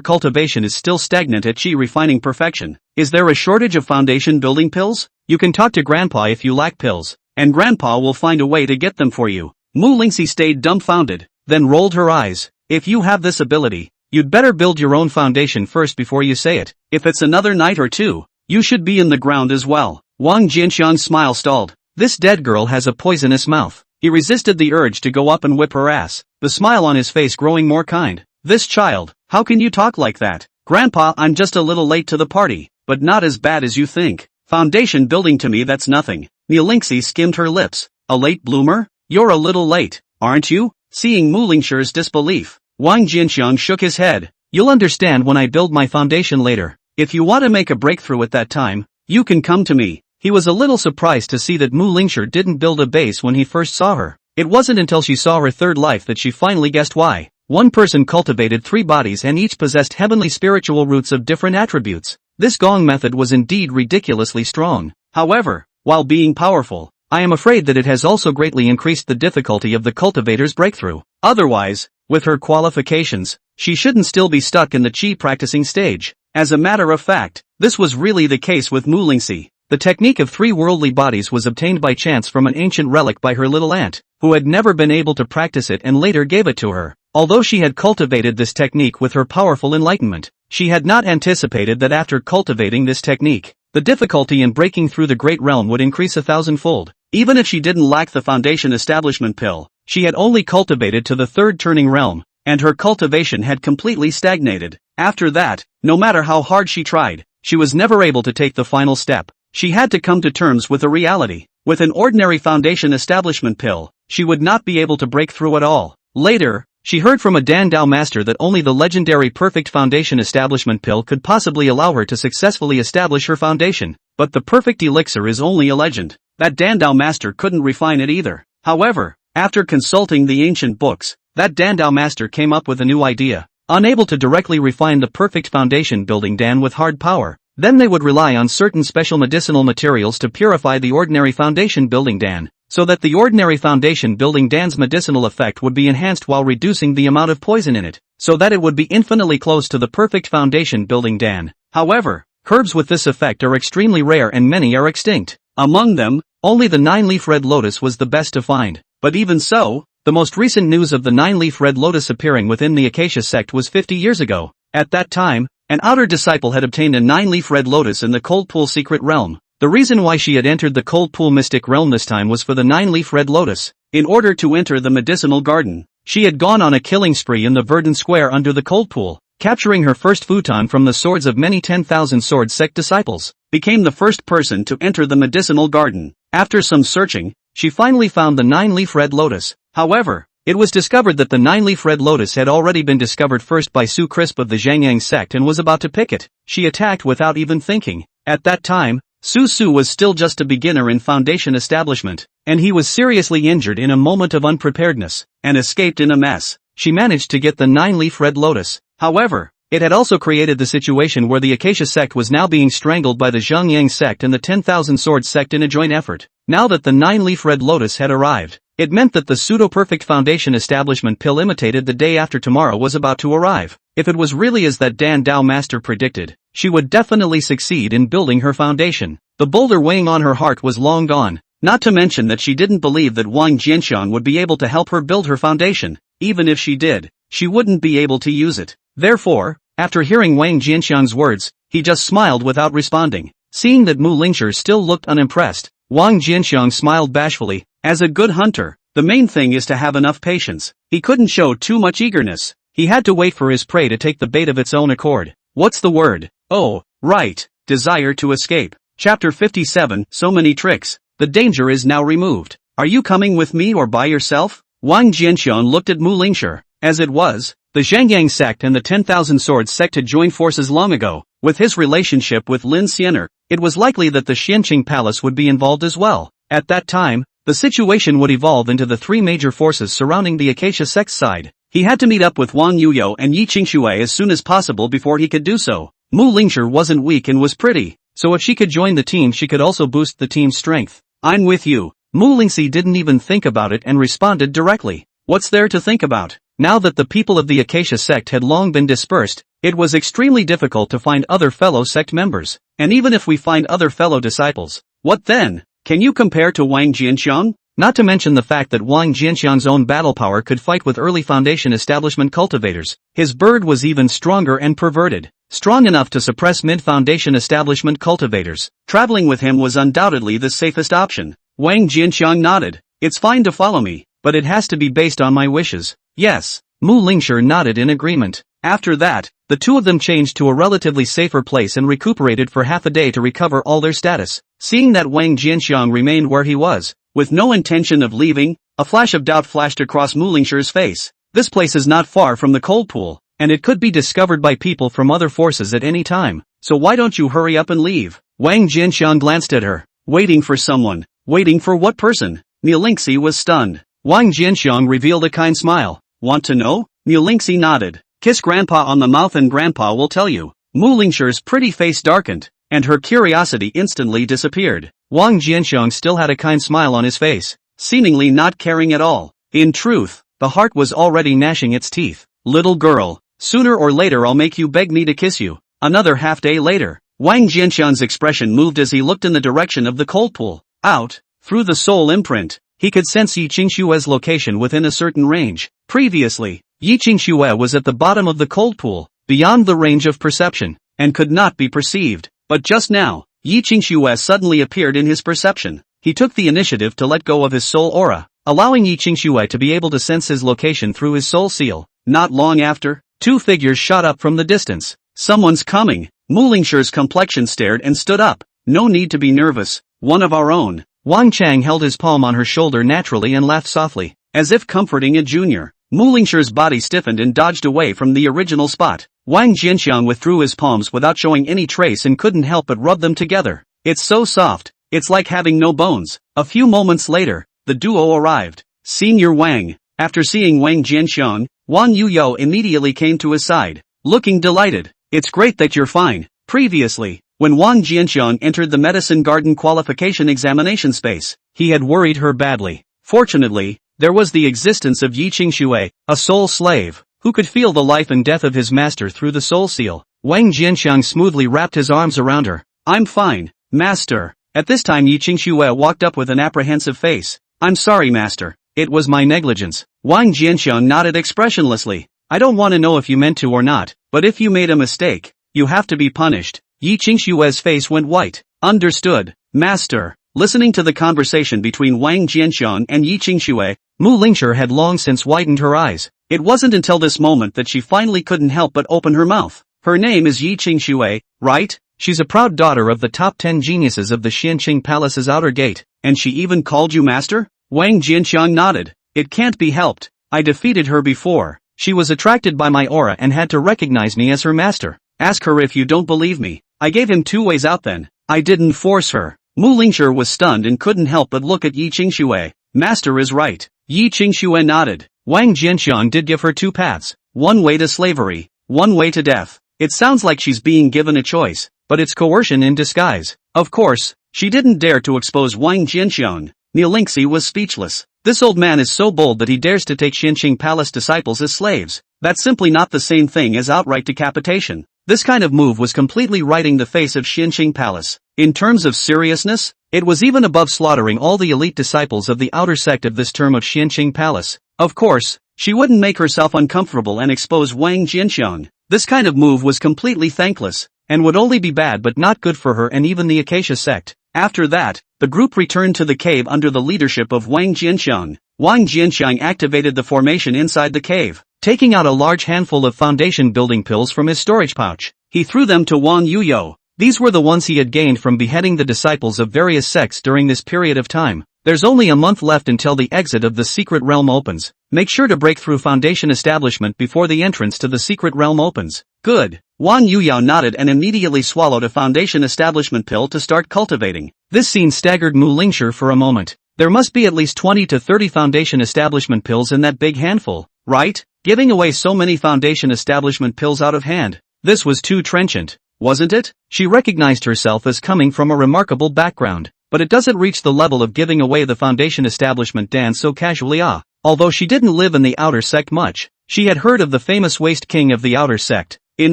Speaker 1: cultivation is still stagnant at Qi refining perfection. Is there a shortage of foundation building pills? You can talk to Grandpa if you lack pills, and Grandpa will find a way to get them for you. Mu Lingxi stayed dumbfounded, then rolled her eyes. If you have this ability, you'd better build your own foundation first before you say it. If it's another night or two, you should be in the ground as well. Wang Jianxian's smile stalled. This dead girl has a poisonous mouth. He resisted the urge to go up and whip her ass, the smile on his face growing more kind. This child, how can you talk like that? Grandpa, I'm just a little late to the party, but not as bad as you think. Foundation building to me, that's nothing. Mu Lingxi skimmed her lips. A late bloomer? You're a little late, aren't you? Seeing Mu Lingshi's disbelief, Wang Jianxiang shook his head. You'll understand when I build my foundation later. If you want to make a breakthrough at that time, you can come to me. He was a little surprised to see that Mu Lingshi didn't build a base when he first saw her. It wasn't until she saw her third life that she finally guessed why. One person cultivated 3 bodies and each possessed heavenly spiritual roots of different attributes. This Gong method was indeed ridiculously strong. However, while being powerful, I am afraid that it has also greatly increased the difficulty of the cultivator's breakthrough. Otherwise, with her qualifications, she shouldn't still be stuck in the Qi practicing stage. As a matter of fact, this was really the case with Mu Lingxi. The technique of 3 worldly bodies was obtained by chance from an ancient relic by her little aunt, who had never been able to practice it and later gave it to her. Although she had cultivated this technique with her powerful enlightenment, she had not anticipated that after cultivating this technique, the difficulty in breaking through the Great Realm would increase 1,000-fold. Even if she didn't lack the foundation establishment pill, she had only cultivated to the 3rd turning realm, and her cultivation had completely stagnated. After that, no matter how hard she tried, she was never able to take the final step. She had to come to terms with a reality. With an ordinary foundation establishment pill, she would not be able to break through at all. Later, she heard from a Dan Dao master that only the legendary perfect foundation establishment pill could possibly allow her to successfully establish her foundation. But the perfect elixir is only a legend. That Dan Dao master couldn't refine it either. However, after consulting the ancient books, that Dan Dao master came up with a new idea. Unable to directly refine the perfect foundation building Dan with hard power, then they would rely on certain special medicinal materials to purify the ordinary foundation building Dan, so that the ordinary foundation building Dan's medicinal effect would be enhanced while reducing the amount of poison in it, so that it would be infinitely close to the perfect foundation building Dan. However, herbs with this effect are extremely rare and many are extinct. Among them, only the 9-leaf red lotus was the best to find. But even so, the most recent news of the 9-leaf red lotus appearing within the Acacia sect was 50 years ago. At that time, an outer disciple had obtained a 9-leaf red lotus in the Cold Pool secret realm. The reason why she had entered the Cold Pool mystic realm this time was for the 9-leaf red lotus. In order to enter the medicinal garden, she had gone on a killing spree in the verdant square under the Cold Pool, capturing her first futon from the swords of many 10,000 sword sect disciples, became the first person to enter the medicinal garden. After some searching, she finally found the 9-leaf red lotus. However, it was discovered that the 9-leaf red lotus had already been discovered first by Su Crisp of the Zhangyang sect and was about to pick it. She attacked without even thinking. At that time, Su was still just a beginner in foundation establishment, and he was seriously injured in a moment of unpreparedness, and escaped in a mess. She managed to get the 9-leaf red lotus. However, it had also created the situation where the Acacia sect was now being strangled by the Zhangyang sect and the 10,000 sword sect in a joint effort. Now that the 9-leaf red lotus had arrived, it meant that the pseudo-perfect foundation establishment pill imitated the day after tomorrow was about to arrive. If it was really as that Dan Dao master predicted, she would definitely succeed in building her foundation. The boulder weighing on her heart was long gone, not to mention that she didn't believe that Wang Jianxian would be able to help her build her foundation. Even if she did, she wouldn't be able to use it. Therefore, after hearing Wang Jianxian's words, he just smiled without responding. Seeing that Mu Lingshi still looked unimpressed, Wang Jianxiang smiled bashfully. As a good hunter, the main thing is to have enough patience. He couldn't show too much eagerness. He had to wait for his prey to take the bait of its own accord. What's the word? Oh, right, desire to escape. Chapter 57, So many tricks. The danger is now removed. Are you coming with me or by yourself? Wang Jianxian looked at Mu Lingshi, As it was, the Zhangyang sect and the 10,000 Swords sect had joined forces long ago. With his relationship with Lin Xianer, it was likely that the Xianqing Palace would be involved as well. At that time, the situation would evolve into the three major forces surrounding the Acacia sect's side. He had to meet up with Wang Yuyo and Yi Qingxue as soon as possible before he could do so. Mu Lingshi wasn't weak and was pretty, so if she could join the team she could also boost the team's strength. I'm with you. Mu Lingxi didn't even think about it and responded directly. What's there to think about? Now that the people of the Acacia sect had long been dispersed, it was extremely difficult to find other fellow sect members. And even if we find other fellow disciples, what then? Can you compare to Wang Jianxiang? Not to mention the fact that Wang Jianxiang's own battle power could fight with early Foundation establishment cultivators. His bird was even stronger and perverted, strong enough to suppress mid-Foundation establishment cultivators. Traveling with him was undoubtedly the safest option. Wang Jianxiang nodded. It's fine to follow me, but it has to be based on my wishes. Yes. Mu Lingshi nodded in agreement. After that, the two of them changed to a relatively safer place and recuperated for half a day to recover all their status. Seeing that Wang Jianxiang remained where he was, with no intention of leaving, a flash of doubt flashed across Mu Lingshi's face. This place is not far from the cold pool, and it could be discovered by people from other forces at any time. So why don't you hurry up and leave? Wang Jianxiang glanced at her. Waiting for someone. Waiting for what person? Mu Lingxi was stunned. Wang Jianxiang revealed a kind smile. Want to know? Mu Lingxi nodded. Kiss Grandpa on the mouth and Grandpa will tell you. Mu Lingshi's pretty face darkened, and her curiosity instantly disappeared. Wang Jianxiang still had a kind smile on his face, seemingly not caring at all. In truth, the heart was already gnashing its teeth. Little girl, sooner or later I'll make you beg me to kiss you. Another half day later, Wang Jianxiang's expression moved as he looked in the direction of the cold pool. Out, through the soul imprint, he could sense Yi Qingshue's location within a certain range. Previously, Yi Qingsue was at the bottom of the cold pool, beyond the range of perception, and could not be perceived. But just now, Yi Qingsue suddenly appeared in his perception. He took the initiative to let go of his soul aura, allowing Yi Qingsue to be able to sense his location through his soul seal. Not long after, two figures shot up from the distance. Someone's coming. Mu Lingshi's complexion stared and stood up. No need to be nervous. One of our own. Wang Chang held his palm on her shoulder naturally and laughed softly, as if comforting a junior. Mu Lingshi's body stiffened and dodged away from the original spot. Wang Jianxiang withdrew his palms without showing any trace and couldn't help but rub them together. It's so soft, it's like having no bones. A few moments later, the duo arrived. Senior Wang. After seeing Wang Jianxiang, Wang Yuyo immediately came to his side, looking delighted. It's great that you're fine. Previously, when Wang Jianxiang entered the medicine garden qualification examination space, he had worried her badly. Fortunately, there was the existence of Yi Qingsue, a soul slave, who could feel the life and death of his master through the soul seal. Wang Jianxiang smoothly wrapped his arms around her. I'm fine, master. At this time Yi Qingsue walked up with an apprehensive face. I'm sorry master, it was my negligence. Wang Jianxiang nodded expressionlessly. I don't want to know if you meant to or not, but if you made a mistake, you have to be punished. Yi Qingshue's face went white. Understood, master. Listening to the conversation between Wang Jianxiang and Yi Qingsue, Mu Lingshi had long since widened her eyes. It wasn't until this moment that she finally couldn't help but open her mouth. Her name is Yi Qingsue, right? She's a proud daughter of the top 10 geniuses of the Xianqing Palace's outer gate, and she even called you master? Wang Jianxiang nodded. It can't be helped. I defeated her before. She was attracted by my aura and had to recognize me as her master. Ask her if you don't believe me. I gave him two ways out then. I didn't force her. Mu Lingshi was stunned and couldn't help but look at Yi Qingsue. Master is right. Yi Qingsue nodded. Wang Jianxiang did give her two paths. One way to slavery, one way to death. It sounds like she's being given a choice, but it's coercion in disguise. Of course, she didn't dare to expose Wang Jianxiang. Mu Lingxi was speechless. This old man is so bold that he dares to take Xianqing Palace disciples as slaves. That's simply not the same thing as outright decapitation. This kind of move was completely righting the face of Xianqing Palace. In terms of seriousness, it was even above slaughtering all the elite disciples of the outer sect of this term of Xianqing Palace. Of course, she wouldn't make herself uncomfortable and expose Wang Jianxiang. This kind of move was completely thankless, and would only be bad but not good for her and even the Acacia sect. After that, the group returned to the cave under the leadership of Wang Jianxiang. Wang Jianxiang activated the formation inside the cave. Taking out a large handful of foundation building pills from his storage pouch, he threw them to Wang Yuyo. These were the ones he had gained from beheading the disciples of various sects during this period of time. There's only a month left until the exit of the secret realm opens. Make sure to break through foundation establishment before the entrance to the secret realm opens. Good. Wang Yuyao nodded and immediately swallowed a foundation establishment pill to start cultivating. This scene staggered Mu Lingshi for a moment. There must be at least 20 to 30 foundation establishment pills in that big handful, right? Giving away so many foundation establishment pills out of hand. This was too trenchant, wasn't it? She recognized herself as coming from a remarkable background, but it doesn't reach the level of giving away the foundation establishment dance so casually. Although she didn't live in the outer sect much, she had heard of the famous waste king of the outer sect. In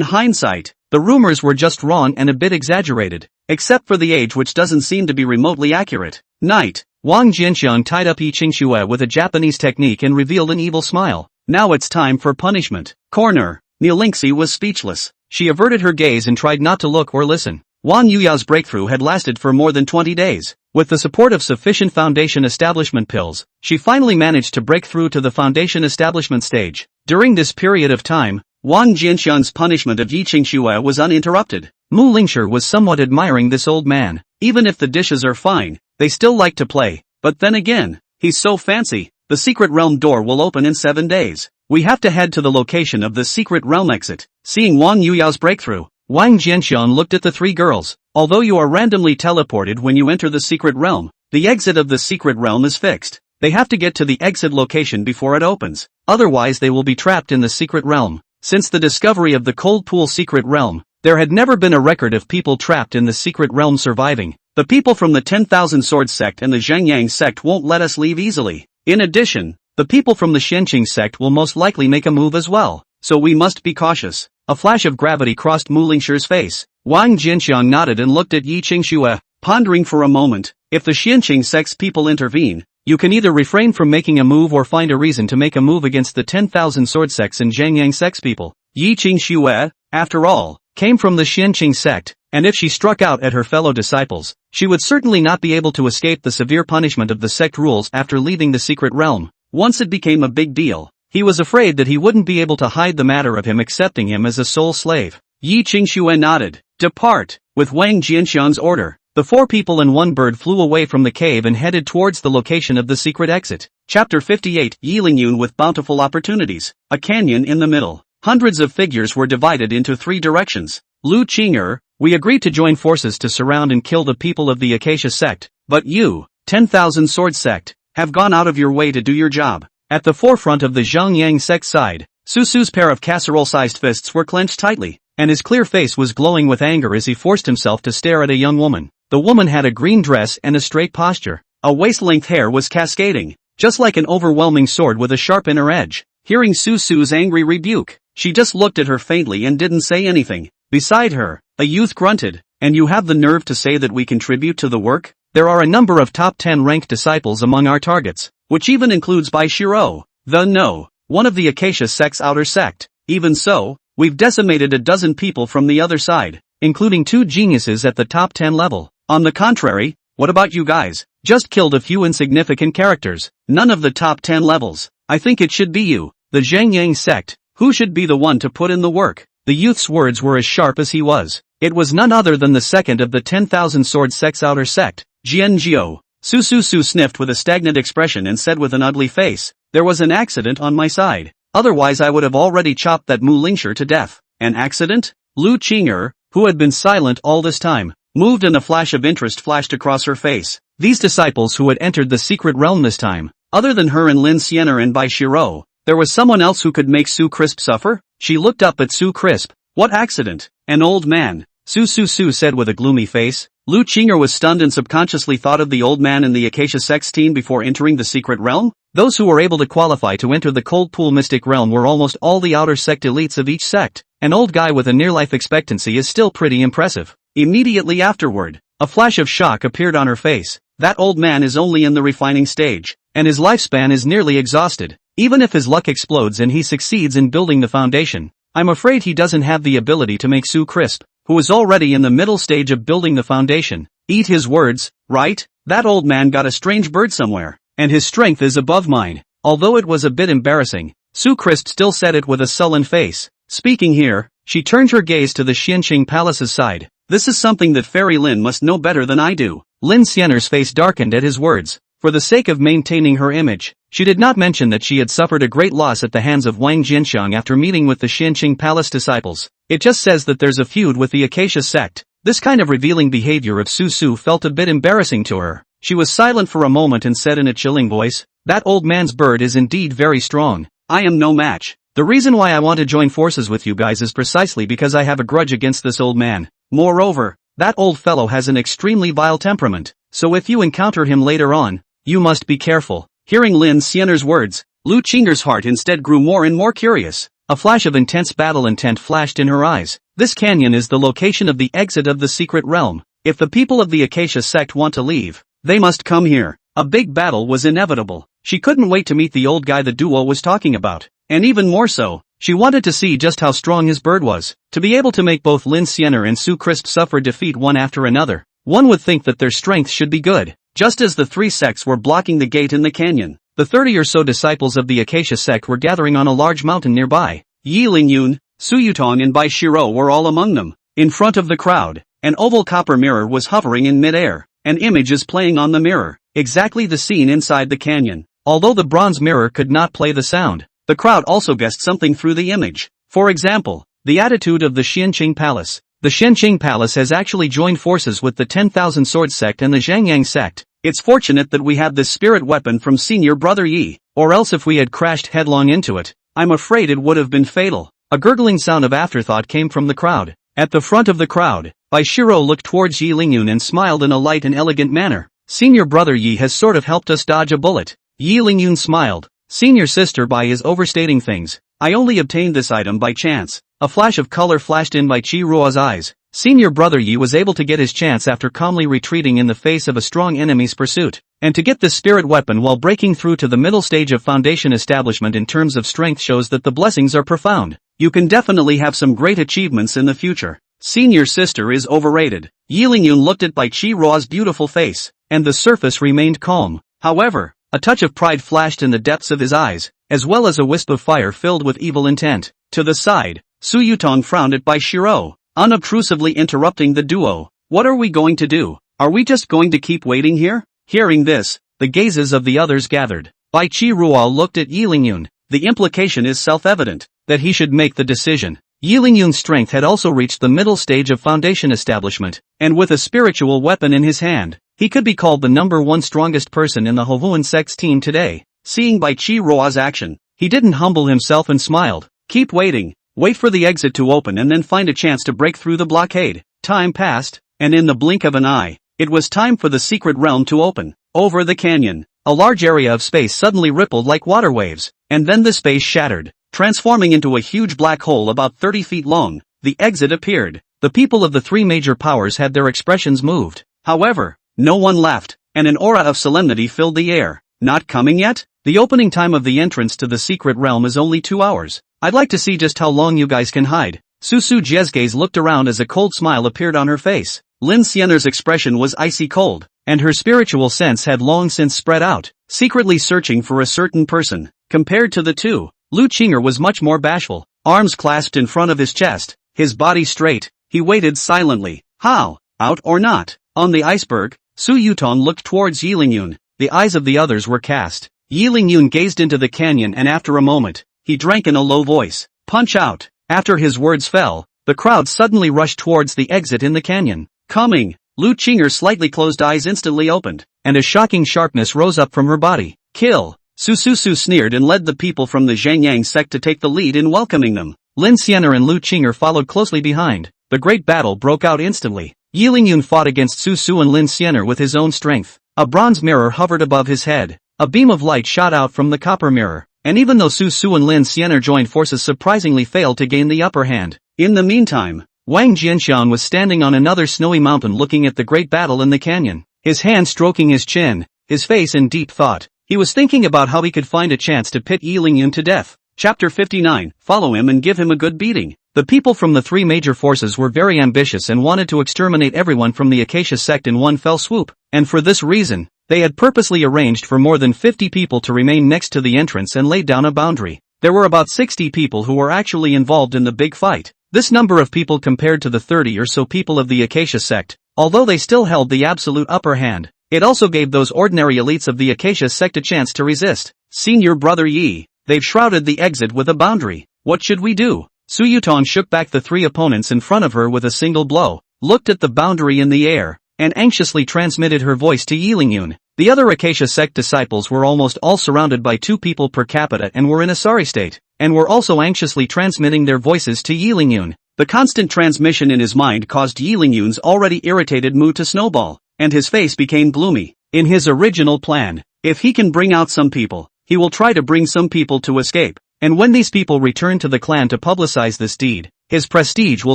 Speaker 1: hindsight, the rumors were just wrong and a bit exaggerated, except for the age which doesn't seem to be remotely accurate. Night. Wang Jianxiang tied up Yi Qingxue with a Japanese technique and revealed an evil smile. Now it's time for punishment. Corner. Nilingxi was speechless. She averted her gaze and tried not to look or listen. Wang Yuyao's breakthrough had lasted for more than 20 days. With the support of sufficient foundation establishment pills, she finally managed to break through to the foundation establishment stage. During this period of time, Wang Jianxiang's punishment of Yi Qingxue was uninterrupted. Mu Lingshi was somewhat admiring this old man. Even if the dishes are fine, they still like to play. But then again, he's so fancy. The secret realm door will open in 7 days. We have to head to the location of the secret realm exit. Seeing Wang Yuyao's breakthrough, Wang Jianxiang looked at the three girls. Although you are randomly teleported when you enter the secret realm, the exit of the secret realm is fixed. They have to get to the exit location before it opens. Otherwise they will be trapped in the secret realm. Since the discovery of the cold pool secret realm, there had never been a record of people trapped in the secret realm surviving. The people from the 10,000 Swords Sect and the Zhengyang Sect won't let us leave easily. In addition, the people from the Xianqing Sect will most likely make a move as well, so we must be cautious. A flash of gravity crossed Mu Lingshi's face. Wang Jianxiang nodded and looked at Yi Qingxue, pondering for a moment. If the Xianqing Sect's people intervene, you can either refrain from making a move or find a reason to make a move against the 10,000 Sword Sects and Zhengyang Sect's people. Yi Qingxue, after all, came from the Xianqing Sect, and if she struck out at her fellow disciples, she would certainly not be able to escape the severe punishment of the sect rules after leaving the secret realm. Once it became a big deal, he was afraid that he wouldn't be able to hide the matter of him accepting him as a sole slave. Yi Qingxue nodded. Depart. With Wang Jianxiang's order, the 4 people and 1 bird flew away from the cave and headed towards the location of the secret exit. Chapter 58. Yilingyun with bountiful opportunities. A canyon in the middle. Hundreds of figures were divided into 3 directions. Lu Qing'er, we agreed to join forces to surround and kill the people of the Acacia Sect, but you, 10,000 Sword Sect, have gone out of your way to do your job. At the forefront of the Zhengyang Sect side, Susu's pair of casserole-sized fists were clenched tightly, and his clear face was glowing with anger as he forced himself to stare at a young woman. The woman had a green dress and a straight posture. A waist-length hair was cascading, just like an overwhelming sword with a sharp inner edge. Hearing Susu's angry rebuke, she just looked at her faintly and didn't say anything. Beside her, a youth grunted, "And you have the nerve to say that we contribute to the work? There are a number of top 10 ranked disciples among our targets, which even includes Bai Shiro, one of the Acacia Sect's outer sect. Even so, we've decimated a dozen people from the other side, including 2 geniuses at the top 10 level. On the contrary, what about you guys? Just killed a few insignificant characters, none of the top 10 levels. I think it should be you, the Zhengyang Sect, who should be the one to put in the work." The youth's words were as sharp as he was. It was none other than the second of the 10,000 Sword Sect's outer sect, Jianjiu. Su sniffed with a stagnant expression and said with an ugly face, "There was an accident on my side. Otherwise I would have already chopped that Mu Lingshi to death." An accident? Lu Qing'er, who had been silent all this time, moved and a flash of interest flashed across her face. These disciples who had entered the secret realm this time, other than her and Lin Xianer and Bai Shiro, there was someone else who could make Su Crisp suffer? She looked up at Su Crisp. "What accident?" "An old man," Su said with a gloomy face. Lu Qing'er was stunned and subconsciously thought of the old man in the Acacia Sect's team before entering the secret realm. Those who were able to qualify to enter the Cold Pool Mystic Realm were almost all the outer sect elites of each sect. An old guy with a near-life expectancy is still pretty impressive. Immediately afterward, a flash of shock appeared on her face. That old man is only in the refining stage, and his lifespan is nearly exhausted. Even if his luck explodes and he succeeds in building the foundation, I'm afraid he doesn't have the ability to make Su Crisp, who is already in the middle stage of building the foundation, eat his words, right? That old man got a strange bird somewhere, and his strength is above mine." Although it was a bit embarrassing, Su Crisp still said it with a sullen face. Speaking here, she turned her gaze to the Xianqing Palace's side. "This is something that Fairy Lin must know better than I do." Lin Xianer's face darkened at his words. for the sake of maintaining her image. She did not mention that she had suffered a great loss at the hands of Wang Jianxiang after meeting with the Xianqing Palace disciples. It just says that there's a feud with the Acacia sect. This kind of revealing behavior of Su Su felt a bit embarrassing to her. She was silent for a moment and said in a chilling voice, "That old man's bird is indeed very strong. I am no match. The reason why I want to join forces with you guys is precisely because I have a grudge against this old man. Moreover, that old fellow has an extremely vile temperament, so if you encounter him later on, you must be careful." Hearing Lin Xianer's words, Lu Qinger's heart instead grew more and more curious. A flash of intense battle intent flashed in her eyes. This canyon is the location of the exit of the secret realm. If the people of the Acacia sect want to leave, they must come here. A big battle was inevitable. She couldn't wait to meet the old guy the duo was talking about. And even more so, she wanted to see just how strong his bird was. To be able to make both Lin Xianer and Su Crisp suffer defeat one after another, one would think that their strength should be good. Just as the three sects were blocking the gate in the canyon, the 30 or so disciples of the Acacia sect were gathering on a large mountain nearby. Yi Lingyun, Su Yutong and Bai Shiro were all among them. In front of the crowd, an oval copper mirror was hovering in midair. An image is playing on the mirror, exactly the scene inside the canyon. Although the bronze mirror could not play the sound, the crowd also guessed something through the image. For example, the attitude of the Xianqing Palace. The Xianqing Palace has actually joined forces with the 10,000 Sword Sect and the Zhangyang Sect. It's fortunate that we have this spirit weapon from senior brother Yi, or else if we had crashed headlong into it, I'm afraid it would have been fatal. A gurgling sound of afterthought came from the crowd. At the front of the crowd, Bai Shiro looked towards Yi Lingyun and smiled in a light and elegant manner. Senior brother Yi has sort of helped us dodge a bullet. Yi Lingyun smiled. Senior sister Bai is overstating things. I only obtained this item by chance. A flash of color flashed in Bai Chi Ruo's eyes. Senior brother Yi was able to get his chance after calmly retreating in the face of a strong enemy's pursuit. And to get this spirit weapon while breaking through to the middle stage of foundation establishment in terms of strength shows that the blessings are profound. You can definitely have some great achievements in the future. Senior sister is overrated. Yi Lingyun looked at Bai Chi Ruo's beautiful face, and the surface remained calm. However, a touch of pride flashed in the depths of his eyes, as well as a wisp of fire filled with evil intent. To the side, Su Yutong frowned at Bai Shiro, unobtrusively interrupting the duo. What are we going to do? Are we just going to keep waiting here? Hearing this, the gazes of the others gathered. Bai Chi Ruo looked at Yi Lingyun. The implication is self-evident, that he should make the decision. Yi Lingyun's strength had also reached the middle stage of foundation establishment, and with a spiritual weapon in his hand, he could be called the #1 strongest person in the Hohuan Sect's team today. Seeing Bai Chi Ruo's action, he didn't humble himself and smiled. Keep waiting. Wait for the exit to open and then find a chance to break through the blockade. Time passed, and in the blink of an eye, it was time for the secret realm to open. Over the canyon, a large area of space suddenly rippled like water waves, and then the space shattered, transforming into a huge black hole about 30 feet long. The exit appeared. The people of the three major powers had their expressions moved. However, no one laughed, and an aura of solemnity filled the air. Not coming yet? The opening time of the entrance to the secret realm is only 2 hours. I'd like to see just how long you guys can hide. Su Jiezge's looked around as a cold smile appeared on her face. Lin Xianer's expression was icy cold, and her spiritual sense had long since spread out, secretly searching for a certain person. Compared to the two, Lu Qinger was much more bashful, arms clasped in front of his chest, his body straight. He waited silently. How? Out or not? On the iceberg, Su Yutong looked towards Yi Lingyun. The eyes of the others were cast. Yi Lingyun gazed into the canyon and after a moment, he drank in a low voice. Punch out. After his words fell, the crowd suddenly rushed towards the exit in the canyon. Coming. Lu Qinger's slightly closed eyes instantly opened, and a shocking sharpness rose up from her body. Kill. Su sneered and led the people from the Zhangyang sect to take the lead in welcoming them. Lin Xianer and Lu Qinger followed closely behind. The great battle broke out instantly. Yi Lingyun fought against Su and Lin Xianer with his own strength. A bronze mirror hovered above his head. A beam of light shot out from the copper mirror, and even though Su and Lin Xianer joined forces surprisingly failed to gain the upper hand. In the meantime, Wang Jianxiang was standing on another snowy mountain looking at the great battle in the canyon, his hand stroking his chin, his face in deep thought. He was thinking about how he could find a chance to pit Yi Lingyun to death. Chapter 59, Follow him and give him a good beating. The people from the three major forces were very ambitious and wanted to exterminate everyone from the Acacia sect in one fell swoop, and for this reason, they had purposely arranged for more than 50 people to remain next to the entrance and laid down a boundary. There were about 60 people who were actually involved in the big fight. This number of people compared to the 30 or so people of the Acacia sect, although they still held the absolute upper hand, It also gave those ordinary elites of the Acacia sect a chance to resist. Senior brother Yi, they've shrouded the exit with a boundary. What should we do? Su Yutong shook back the three opponents in front of her with a single blow, looked at the boundary in the air, and anxiously transmitted her voice to Yi Lingyun. The other Acacia sect disciples were almost all surrounded by 2 people per capita and were in a sorry state, and were also anxiously transmitting their voices to Yi Lingyun. The constant transmission in his mind caused Yi Lingyun's already irritated mood to snowball, and his face became gloomy. In his original plan, if he can bring out some people, he will try to bring some people to escape, and when these people return to the clan to publicize this deed, his prestige will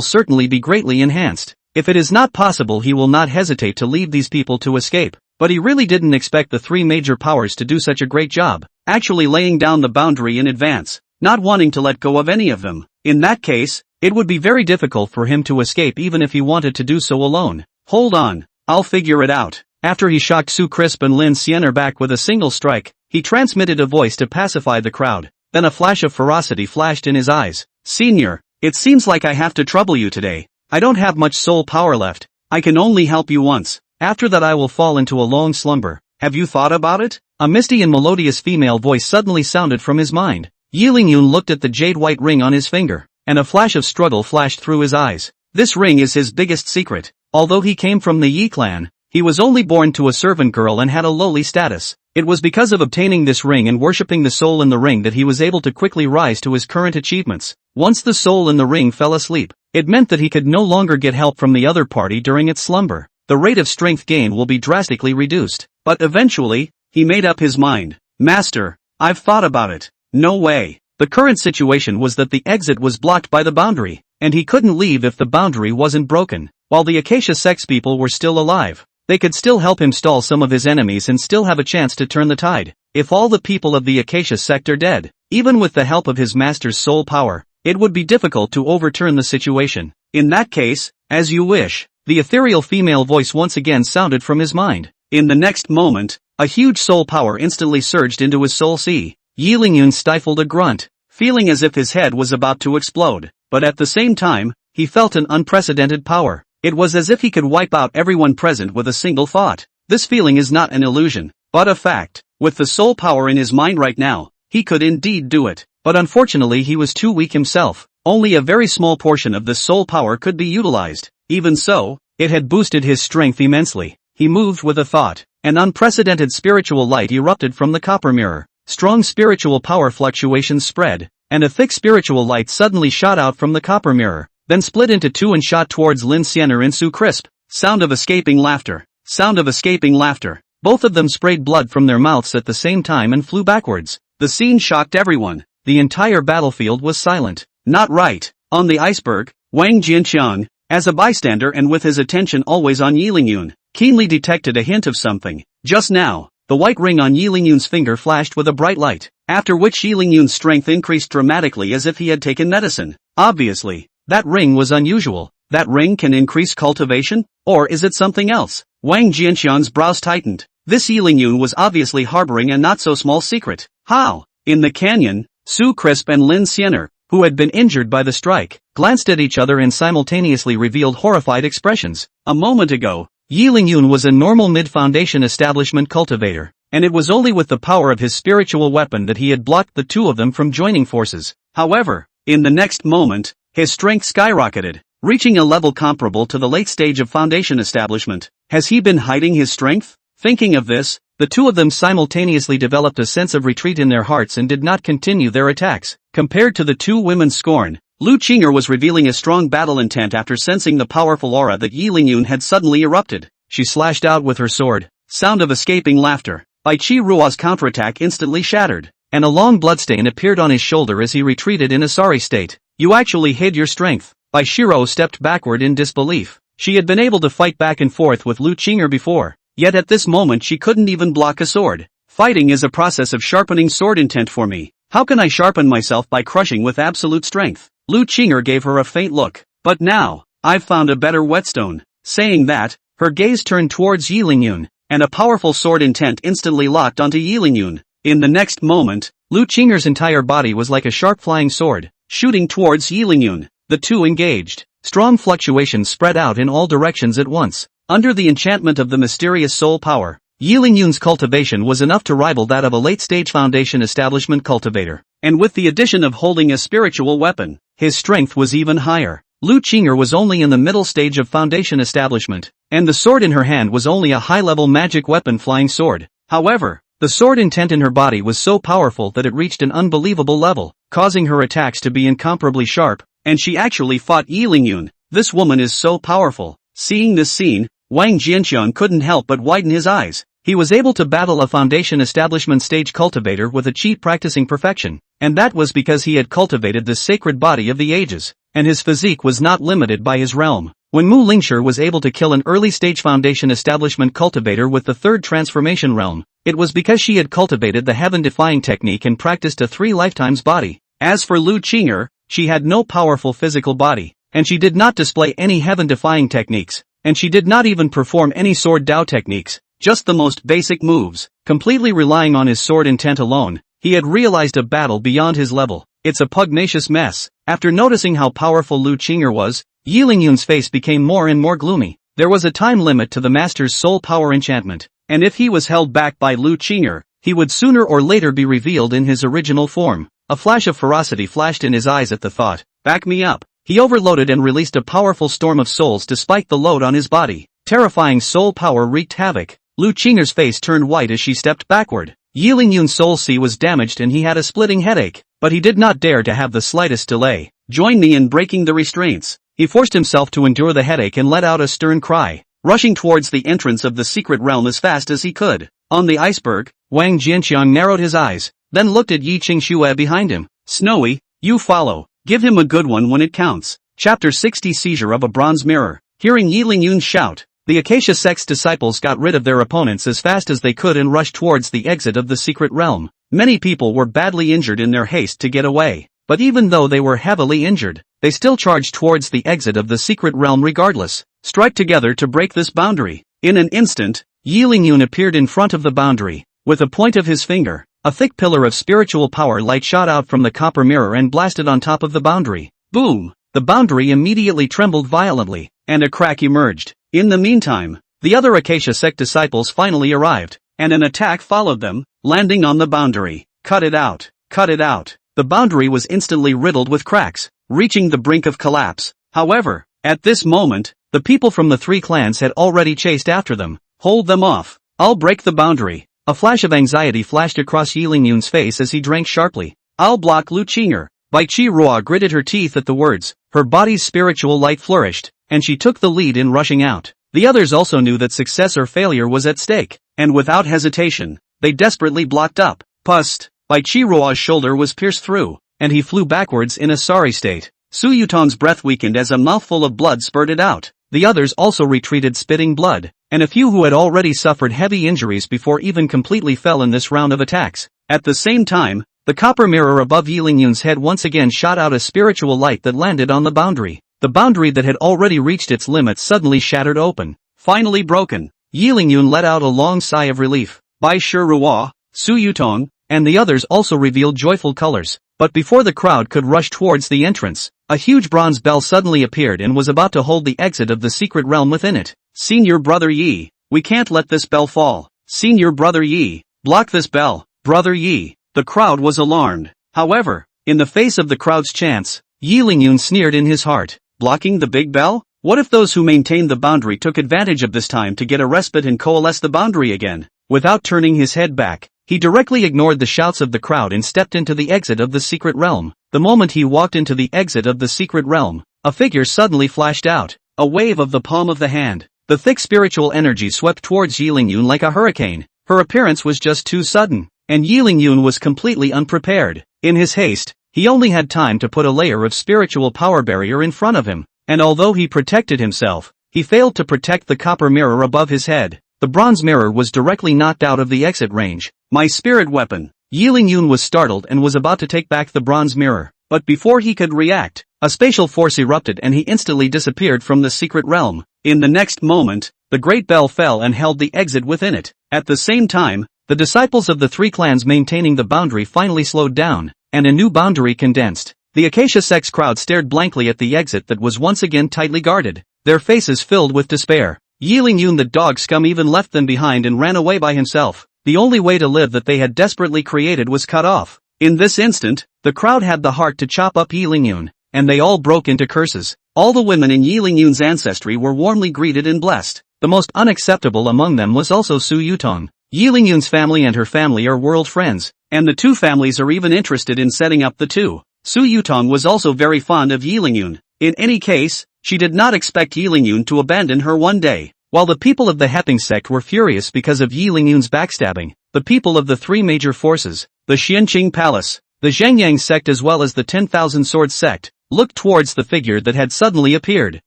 Speaker 1: certainly be greatly enhanced. If it is not possible, he will not hesitate to leave these people to escape. But he really didn't expect the 3 major powers to do such a great job, actually laying down the boundary in advance, not wanting to let go of any of them. In that case, it would be very difficult for him to escape even if he wanted to do so alone. Hold on, I'll figure it out. After he shocked Su Crisp and Lin Xianer back with a single strike, he transmitted a voice to pacify the crowd. Then a flash of ferocity flashed in his eyes. Senior, it seems like I have to trouble you today. I don't have much soul power left. I can only help you once. After that I will fall into a long slumber. Have you thought about it? A misty and melodious female voice suddenly sounded from his mind. Yi Lingyun looked at the jade-white ring on his finger, and a flash of struggle flashed through his eyes. This ring is his biggest secret. Although he came from the Yi clan, he was only born to a servant girl and had a lowly status. It was because of obtaining this ring and worshipping the soul in the ring that he was able to quickly rise to his current achievements. Once the soul in the ring fell asleep, it meant that he could no longer get help from the other party during its slumber. The rate of strength gain will be drastically reduced. But eventually, he made up his mind. Master, I've thought about it. No way. The current situation was that the exit was blocked by the boundary, and he couldn't leave if the boundary wasn't broken. While the Acacia Sect's people were still alive, they could still help him stall some of his enemies and still have a chance to turn the tide. If all the people of the Acacia Sect are dead, even with the help of his master's soul power, it would be difficult to overturn the situation. In that case, as you wish. The ethereal female voice once again sounded from his mind. In the next moment, a huge soul power instantly surged into his soul sea. Yi Lingyun stifled a grunt, feeling as if his head was about to explode, but at the same time, he felt an unprecedented power. It was as if he could wipe out everyone present with a single thought. This feeling is not an illusion, but a fact. With the soul power in his mind right now, he could indeed do it. But unfortunately he was too weak himself. Only a very small portion of this soul power could be utilized. Even so, it had boosted his strength immensely. He moved with a thought. An unprecedented spiritual light erupted from the copper mirror. Strong spiritual power fluctuations spread, and a thick spiritual light suddenly shot out from the copper mirror, then split into 2 and shot towards Lin Xianer and Su Crisp. Sound of escaping laughter. Sound of escaping laughter. Both of them sprayed blood from their mouths at the same time and flew backwards. The scene shocked everyone. The entire battlefield was silent. Not right. On the iceberg, Wang Jianqiang, as a bystander and with his attention always on Yi Lingyun, keenly detected a hint of something. Just now, the white ring on Yi Lingyun's finger flashed with a bright light, after which Yi Lingyun's strength increased dramatically as if he had taken medicine. Obviously, that ring was unusual. That ring can increase cultivation? Or is it something else? Wang Jianqiang's brows tightened. This Yi Lingyun was obviously harboring a not-so-small secret. How? In the canyon, Su Crisp and Lin Xianer, who had been injured by the strike, glanced at each other and simultaneously revealed horrified expressions. A moment ago, Yi Lingyun was a normal mid-foundation establishment cultivator, and it was only with the power of his spiritual weapon that he had blocked the 2 of them from joining forces. However, in the next moment, his strength skyrocketed, reaching a level comparable to the late stage of foundation establishment. Has he been hiding his strength? Thinking of this, the 2 of them simultaneously developed a sense of retreat in their hearts and did not continue their attacks. Compared to the 2 women's scorn, Lu Qinger was revealing a strong battle intent after sensing the powerful aura that Yi Lingyun had suddenly erupted. She slashed out with her sword. Sound of escaping laughter. Bai Qi Ruo's counterattack instantly shattered, and a long bloodstain appeared on his shoulder as he retreated in a sorry state. You actually hid your strength. Bai Shiro stepped backward in disbelief. She had been able to fight back and forth with Lu Qinger before, yet at this moment she couldn't even block a sword. Fighting is a process of sharpening sword intent for me. How can I sharpen myself by crushing with absolute strength? Lu Qinger gave her a faint look. But now, I've found a better whetstone. Saying that, her gaze turned towards Yi Lingyun, and a powerful sword intent instantly locked onto Yi Lingyun. In the next moment, Lu Qinger's entire body was like a sharp flying sword, shooting towards Yi Lingyun. The 2 engaged. Strong fluctuations spread out in all directions at once. Under the enchantment of the mysterious soul power, Yi Lingyun's cultivation was enough to rival that of a late-stage foundation establishment cultivator. And with the addition of holding a spiritual weapon, his strength was even higher. Lu Qinger was only in the middle stage of foundation establishment, and the sword in her hand was only a high-level magic weapon flying sword. However, the sword intent in her body was so powerful that it reached an unbelievable level, causing her attacks to be incomparably sharp, and she actually fought Yi Lingyun. This woman is so powerful. Seeing this scene, Wang Jianqiang couldn't help but widen his eyes. He was able to battle a foundation establishment stage cultivator with a cheat practicing perfection, and that was because he had cultivated the sacred body of the ages, and his physique was not limited by his realm. When Mu Lingshi was able to kill an early-stage foundation establishment cultivator with the third transformation realm, it was because she had cultivated the heaven-defying technique and practiced a 3 lifetimes body. As for Lu Qinger, she had no powerful physical body, and she did not display any heaven-defying techniques, and she did not even perform any sword Dao techniques. Just the most basic moves, completely relying on his sword intent alone. He had realized a battle beyond his level. It's a pugnacious mess. After noticing how powerful Lu Qinger was, Yi Lingyun's face became more and more gloomy. There was a time limit to the master's soul power enchantment, and if he was held back by Lu Qinger, he would sooner or later be revealed in his original form. A flash of ferocity flashed in his eyes at the thought. Back me up. He overloaded and released a powerful storm of souls despite the load on his body. Terrifying soul power wreaked havoc. Lu Qinger's face turned white as she stepped backward. Yi Lingyun's soul sea was damaged and he had a splitting headache, but he did not dare to have the slightest delay. Join me in breaking the restraints. He forced himself to endure the headache and let out a stern cry, rushing towards the entrance of the secret realm as fast as he could. On the iceberg, Wang Jianqiang narrowed his eyes, then looked at Yi Qingxue behind him. Snowy, you follow. Give him a good one when it counts. Chapter 60 Seizure of a Bronze Mirror. Hearing Yi Lingyun's shout, the Acacia Sect's disciples got rid of their opponents as fast as they could and rushed towards the exit of the secret realm. Many people were badly injured in their haste to get away, but even though they were heavily injured, they still charged towards the exit of the secret realm regardless. Strike together to break this boundary. In an instant, Yi Lingyun appeared in front of the boundary. With a point of his finger, a thick pillar of spiritual power light shot out from the copper mirror and blasted on top of the boundary. Boom! The boundary immediately trembled violently, and a crack emerged. In the meantime, the other Acacia Sect disciples finally arrived, and an attack followed them, landing on the boundary. Cut it out! Cut it out! The boundary was instantly riddled with cracks, reaching the brink of collapse. However, at this moment, the people from the 3 clans had already chased after them. Hold them off! I'll break the boundary! A flash of anxiety flashed across Yi Lingyun's face as he drank sharply. I'll block Lu Qinger! Bai Qi Ruo gritted her teeth at the words. Her body's spiritual light flourished, and she took the lead in rushing out. The others also knew that success or failure was at stake, and without hesitation, they desperately blocked up. Pust! Bai Qi Ruo's shoulder was pierced through, and he flew backwards in a sorry state. Su Yutong's breath weakened as a mouthful of blood spurted out. The others also retreated spitting blood, and a few who had already suffered heavy injuries before even completely fell in this round of attacks. At the same time, the copper mirror above Yi Lingyun's head once again shot out a spiritual light that landed on the boundary. The boundary that had already reached its limits suddenly shattered open. Finally broken, Yi Lingyun let out a long sigh of relief. Bai Shi Ruo, Su Yutong, and the others also revealed joyful colors. But before the crowd could rush towards the entrance, a huge bronze bell suddenly appeared and was about to hold the exit of the secret realm within it. Senior Brother Yi, we can't let this bell fall. Senior Brother Yi, block this bell. Brother Yi. The crowd was alarmed. However, in the face of the crowd's chants, Yi Lingyun sneered in his heart. Blocking the big bell? What if those who maintained the boundary took advantage of this time to get a respite and coalesce the boundary again? Without turning his head back, he directly ignored the shouts of the crowd and stepped into the exit of the secret realm. The moment he walked into the exit of the secret realm, a figure suddenly flashed out. A wave of the palm of the hand. The thick spiritual energy swept towards Yi Lingyun like a hurricane. Her appearance was just too sudden, and Yi Lingyun was completely unprepared. In his haste, he only had time to put a layer of spiritual power barrier in front of him, and although he protected himself, he failed to protect the copper mirror above his head. The bronze mirror was directly knocked out of the exit range. My spirit weapon! Yi Lingyun was startled and was about to take back the bronze mirror, but before he could react, a spatial force erupted and he instantly disappeared from the secret realm. In the next moment, the great bell fell and held the exit within it. At the same time, the disciples of the 3 clans maintaining the boundary finally slowed down, and a new boundary condensed. The Acacia Sect's crowd stared blankly at the exit that was once again tightly guarded, their faces filled with despair. Yi Lingyun the dog scum even left them behind and ran away by himself. The only way to live that they had desperately created was cut off. In this instant, the crowd had the heart to chop up Yi Lingyun, and they all broke into curses. All the women in Yi Lingyun's ancestry were warmly greeted and blessed. The most unacceptable among them was also Su Yutong. Yi Lingyun's family and her family are world friends, and the two families are even interested in setting up the two. Su Yutong was also very fond of Yi Lingyun. In any case, she did not expect Yi Lingyun to abandon her one day. While the people of the Heping sect were furious because of Yi Lingyun's backstabbing, the people of the three major forces, the Xianqing Palace, the Zhengyang sect as well as the 10,000 Sword sect, looked towards the figure that had suddenly appeared.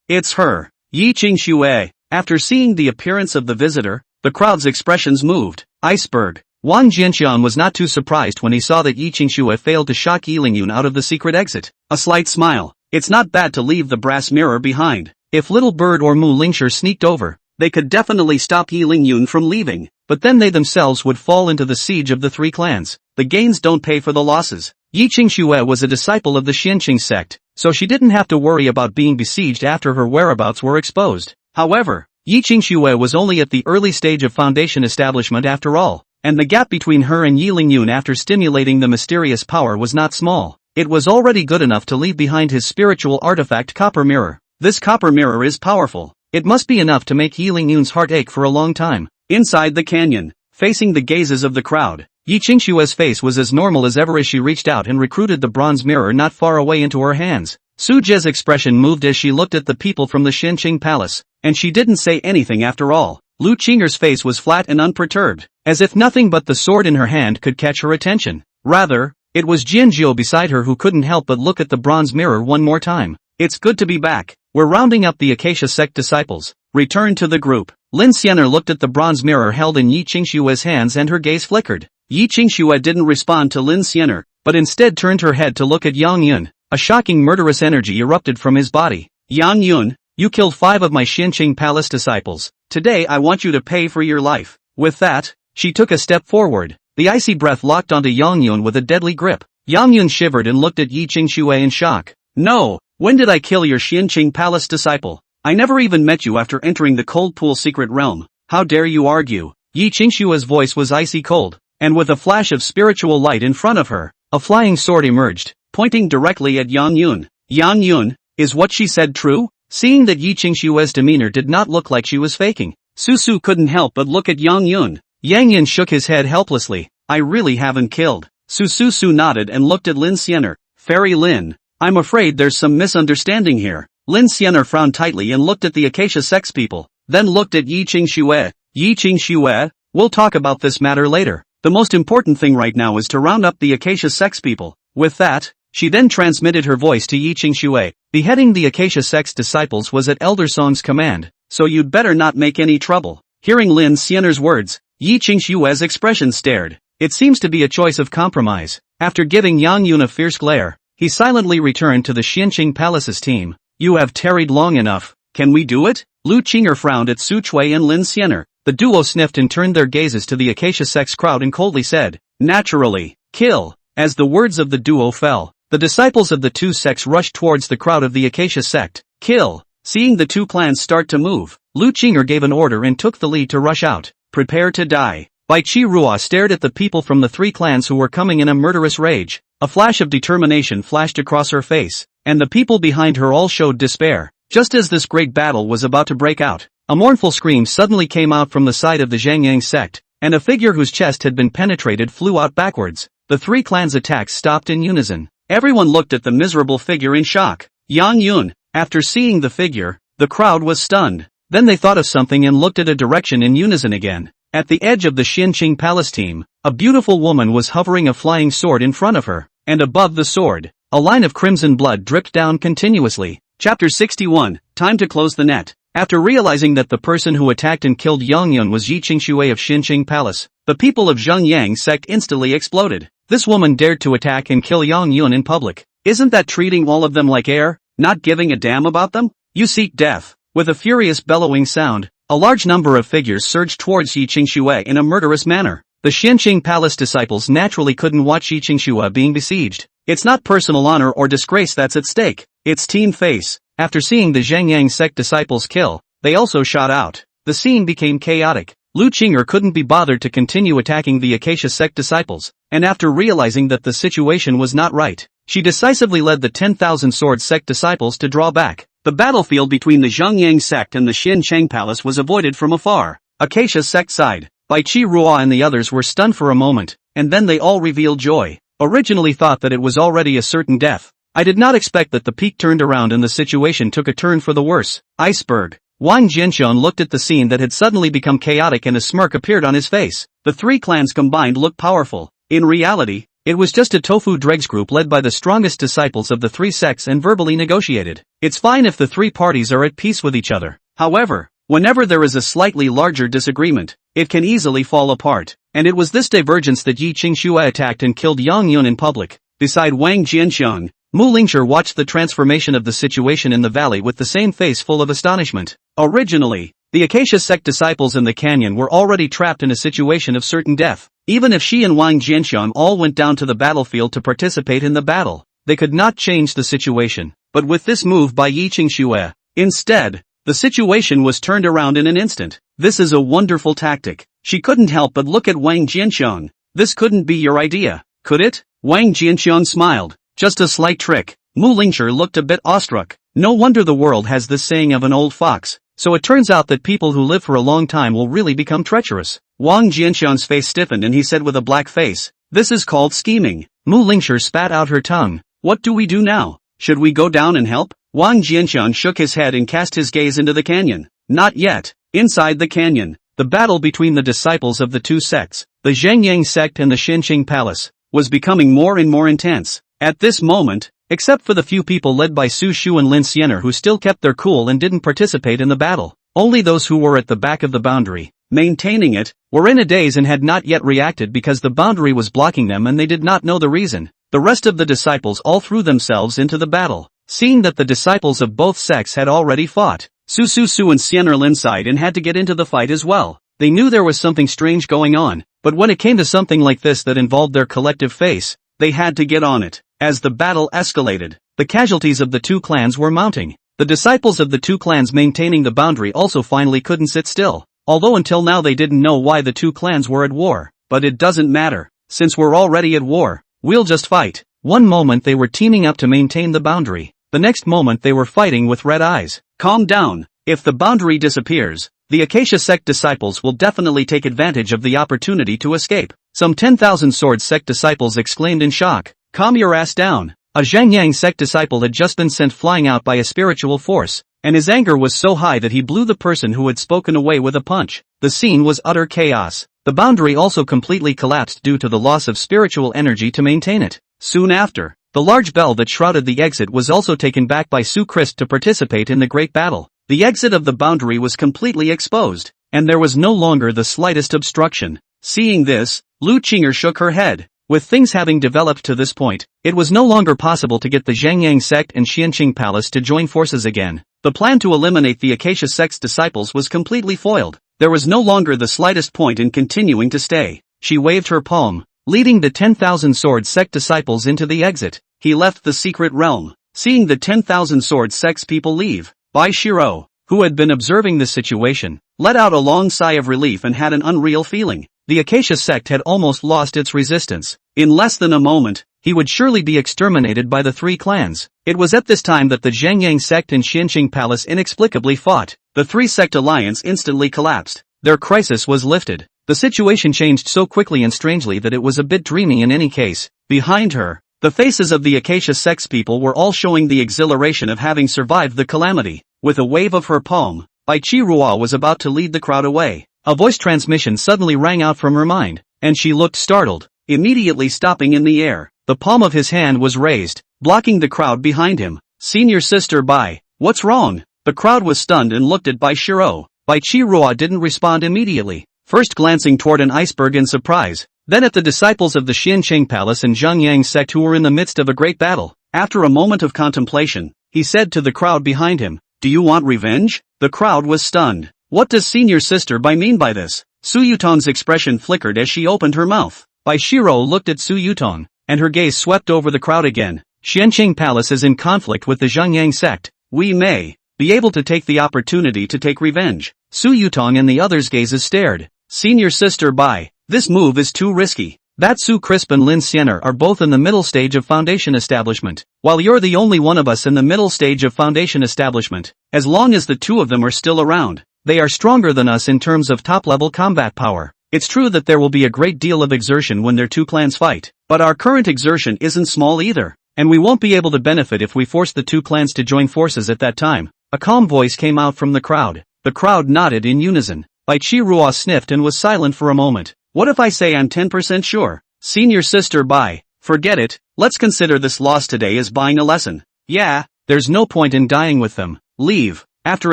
Speaker 1: It's her, Yi Qingxue. After seeing the appearance of the visitor, the crowd's expressions moved. Iceberg. Wang Jianxian was not too surprised when he saw that Yi Qingxue failed to shock Yi Lingyun out of the secret exit. A slight smile. It's not bad to leave the brass mirror behind. If Little Bird or Mu Lingshi sneaked over, they could definitely stop Yi Lingyun from leaving, but then they themselves would fall into the siege of the three clans. The gains don't pay for the losses. Yi Qingxue was a disciple of the Xianqing sect, so she didn't have to worry about being besieged after her whereabouts were exposed. However, Yi Qingxue was only at the early stage of foundation establishment after all, and the gap between her and Yi Lingyun after stimulating the mysterious power was not small. It was already good enough to leave behind his spiritual artifact Copper Mirror. This Copper Mirror is powerful. It must be enough to make Yi Lingyun's heart ache for a long time. Inside the canyon, facing the gazes of the crowd, Yi Qingxue's face was as normal as ever as she reached out and recruited the bronze mirror not far away into her hands. Su Jie's expression moved as she looked at the people from the Xianqing Palace, and she didn't say anything after all. Lu Qinger's face was flat and unperturbed, as if nothing but the sword in her hand could catch her attention. Rather, it was Jian Zhou beside her who couldn't help but look at the bronze mirror one more time. It's good to be back. We're rounding up the Acacia sect disciples. Return to the group. Lin Xianer looked at the bronze mirror held in Yi Qingxue's hands and her gaze flickered. Yi Qingxue didn't respond to Lin Xianer, but instead turned her head to look at Yang Yun. A shocking murderous energy erupted from his body. Yang Yun, you killed 5 of my Xianqing Palace disciples. Today I want you to pay for your life. With that, she took a step forward. The icy breath locked onto Yang Yun with a deadly grip. Yang Yun shivered and looked at Yi Qingxue in shock. No, when did I kill your Xianqing Palace disciple? I never even met you after entering the cold pool secret realm. How dare you argue? Yi Qingxue's voice was icy cold, and with a flash of spiritual light in front of her, a flying sword emerged, pointing directly at Yang Yun. Yang Yun, is what she said true? Seeing that Yi Qingxue's demeanor did not look like she was faking, Su couldn't help but look at Yang Yun. Yang Yun shook his head helplessly. I really haven't killed. Su nodded and looked at Lin Xianer. Fairy Lin, I'm afraid there's some misunderstanding here. Lin Xianer frowned tightly and looked at the Acacia Sect's people, then looked at Yi Qingxue. Yi Qingxue, we'll talk about this matter later. The most important thing right now is to round up the Acacia Sect's people. With that, she then transmitted her voice to Yi Qingxue. Beheading the Acacia Sect's disciples was at Elder Song's command, so you'd better not make any trouble. Hearing Lin Xianer's words, Yi Qingxue's expression stared. It seems to be a choice of compromise. After giving Yang Yun a fierce glare, he silently returned to the Xianqing Palace's team. You have tarried long enough. Can we do it? Lu Qinger frowned at Su Chui and Lin Xianer. The duo sniffed and turned their gazes to the Acacia Sect's crowd and coldly said, naturally, kill. As the words of the duo fell, the disciples of the two sects rushed towards the crowd of the Acacia Sect. Kill. Seeing the two clans start to move, Lu Qinger gave an order and took the lead to rush out. Prepare to die. Bai Qi Rua stared at the people from the three clans who were coming in a murderous rage. A flash of determination flashed across her face, and the people behind her all showed despair. Just as this great battle was about to break out, a mournful scream suddenly came out from the side of the Zhengyang sect, and a figure whose chest had been penetrated flew out backwards. The three clans' attacks stopped in unison. Everyone looked at the miserable figure in shock. Yang Yun. After seeing the figure, the crowd was stunned. Then they thought of something and looked at a direction in unison again. At the edge of the Xianqing Palace team, a beautiful woman was hovering a flying sword in front of her, and above the sword, a line of crimson blood dripped down continuously. Chapter 61, Time to Close the Net. After realizing that the person who attacked and killed Yang Yun was Yi Qingxue of Xianqing Palace, the people of Zhengyang sect instantly exploded. This woman dared to attack and kill Yang Yun in public. Isn't that treating all of them like air, not giving a damn about them? You seek death. With a furious bellowing sound, a large number of figures surged towards Yi Qingxue in a murderous manner. The Xianqing Palace disciples naturally couldn't watch Yi Qingxue being besieged. It's not personal honor or disgrace that's at stake, it's team face. After seeing the Zhengyang sect disciples kill, they also shot out. the scene became chaotic. Lu Qinger couldn't be bothered to continue attacking the Acacia Sect disciples, and after realizing that the situation was not right, she decisively led the 10,000 Sword Sect disciples to draw back. The battlefield between the Zhongyang Sect and the Xiancheng Palace was avoided from afar. Acacia Sect side, Bai Qi Ruo and the others were stunned for a moment, and then they all revealed joy. Originally thought that it was already a certain death. I did not expect that the peak turned around and the situation took a turn for the worse. Iceberg. Wang Jianxian looked at the scene that had suddenly become chaotic and a smirk appeared on his face. The three clans combined looked powerful. In reality, it was just a tofu dregs group led by the strongest disciples of the three sects and verbally negotiated. It's fine if the three parties are at peace with each other. However, whenever there is a slightly larger disagreement, it can easily fall apart. And it was this divergence that Yi Qingxue attacked and killed Yang Yun in public. Beside Wang Jianxiang, Mu Lingshi watched the transformation of the situation in the valley with the same face full of astonishment. Originally, the Acacia Sect disciples in the canyon were already trapped in a situation of certain death. Even if she and Wang Jianxiang all went down to the battlefield to participate in the battle, they could not change the situation. But with this move by Yi Qingxue, instead, the situation was turned around in an instant. This is a wonderful tactic. She couldn't help but look at Wang Jianxiang. This couldn't be your idea, could it? Wang Jianxiang smiled. Just a slight trick. Mu Lingshi looked a bit awestruck. No wonder the world has this saying of an old fox. So it turns out that people who live for a long time will really become treacherous. Wang Jianxiang's face stiffened and he said with a black face, "This is called scheming." Mu Lingshi spat out her tongue. "What do we do now? Should we go down and help?" Wang Jianxiang shook his head and cast his gaze into the canyon. Not yet. Inside the canyon, the battle between the disciples of the two sects, the Zhengyang Sect and the Xiancheng Palace, was becoming more and more intense. At this moment, except for the few people led by Su Shu and Lin Xiener who still kept their cool and didn't participate in the battle, only those who were at the back of the boundary, maintaining it, were in a daze and had not yet reacted because the boundary was blocking them and they did not know the reason. The rest of the disciples all threw themselves into the battle. Seeing that the disciples of both sects had already fought, Su and Xiener Lin sighed and had to get into the fight as well. They knew there was something strange going on, but when it came to something like this that involved their collective face, they had to get on it. As the battle escalated, the casualties of the two clans were mounting. The disciples of the two clans maintaining the boundary also finally couldn't sit still, although until now they didn't know why the two clans were at war. But it doesn't matter, since we're already at war, we'll just fight. One moment they were teaming up to maintain the boundary, the next moment they were fighting with red eyes. Calm down. If the boundary disappears, the Acacia Sect disciples will definitely take advantage of the opportunity to escape. Some 10,000 Sword Sect disciples exclaimed in shock. Calm your ass down. A Zhengyang Sect disciple had just been sent flying out by a spiritual force, and his anger was so high that he blew the person who had spoken away with a punch. The scene was utter chaos. The boundary also completely collapsed due to the loss of spiritual energy to maintain it. Soon after, the large bell that shrouded the exit was also taken back by Su Crisp to participate in the great battle. The exit of the boundary was completely exposed, and there was no longer the slightest obstruction. Seeing this, Lu Qinger shook her head. With things having developed to this point, it was no longer possible to get the Zhengyang Sect and Xiancheng Palace to join forces again. The plan to eliminate the Acacia Sect's disciples was completely foiled. There was no longer the slightest point in continuing to stay. She waved her palm, leading the 10,000 Sword Sect disciples into the exit. He left the secret realm. Seeing the 10,000 Sword Sect's people leave, Bai Shiro, who had been observing this situation, let out a long sigh of relief and had an unreal feeling. The Acacia Sect had almost lost its resistance. In less than a moment, he would surely be exterminated by the three clans. It was at this time that the Zhengyang Sect and Xiancheng Palace inexplicably fought. The three-sect alliance instantly collapsed. Their crisis was lifted. The situation changed so quickly and strangely that it was a bit dreamy in any case. Behind her, the faces of the Acacia Sect's people were all showing the exhilaration of having survived the calamity. With a wave of her palm, Bai Qi Ruo was about to lead the crowd away. A voice transmission suddenly rang out from her mind, and she looked startled, immediately stopping in the air. The palm of his hand was raised, blocking the crowd behind him. "Senior sister Bai, what's wrong?" The crowd was stunned and looked at Bai Shiro. Bai Qi Ruo didn't respond immediately, first glancing toward an iceberg in surprise, then at the disciples of the Xiancheng Palace and Zhengyang Sect who were in the midst of a great battle. After a moment of contemplation, he said to the crowd behind him, "Do you want revenge?" The crowd was stunned. What does senior sister Bai mean by this? Su Yutong's expression flickered as she opened her mouth. Bai Shiro looked at Su Yutong, and her gaze swept over the crowd again. Xiancheng Palace is in conflict with the Zhengyang Sect. We may be able to take the opportunity to take revenge. Su Yutong and the others' gazes stared. Senior sister bye. This move is too risky. That Su Crisp and Lin Siener are both in the middle stage of foundation establishment, while you're the only one of us in the middle stage of foundation establishment. As long as the two of them are still around, they are stronger than us in terms of top-level combat power. It's true that there will be a great deal of exertion when their two clans fight, but our current exertion isn't small either, and we won't be able to benefit if we force the two clans to join forces at that time. A calm voice came out from the crowd. The crowd nodded in unison. Bai Chi-Rua sniffed and was silent for a moment. What if I say I'm 10% sure? Senior sister bye. Forget it, let's consider this loss today as buying a lesson. Yeah, there's no point in dying with them. Leave. After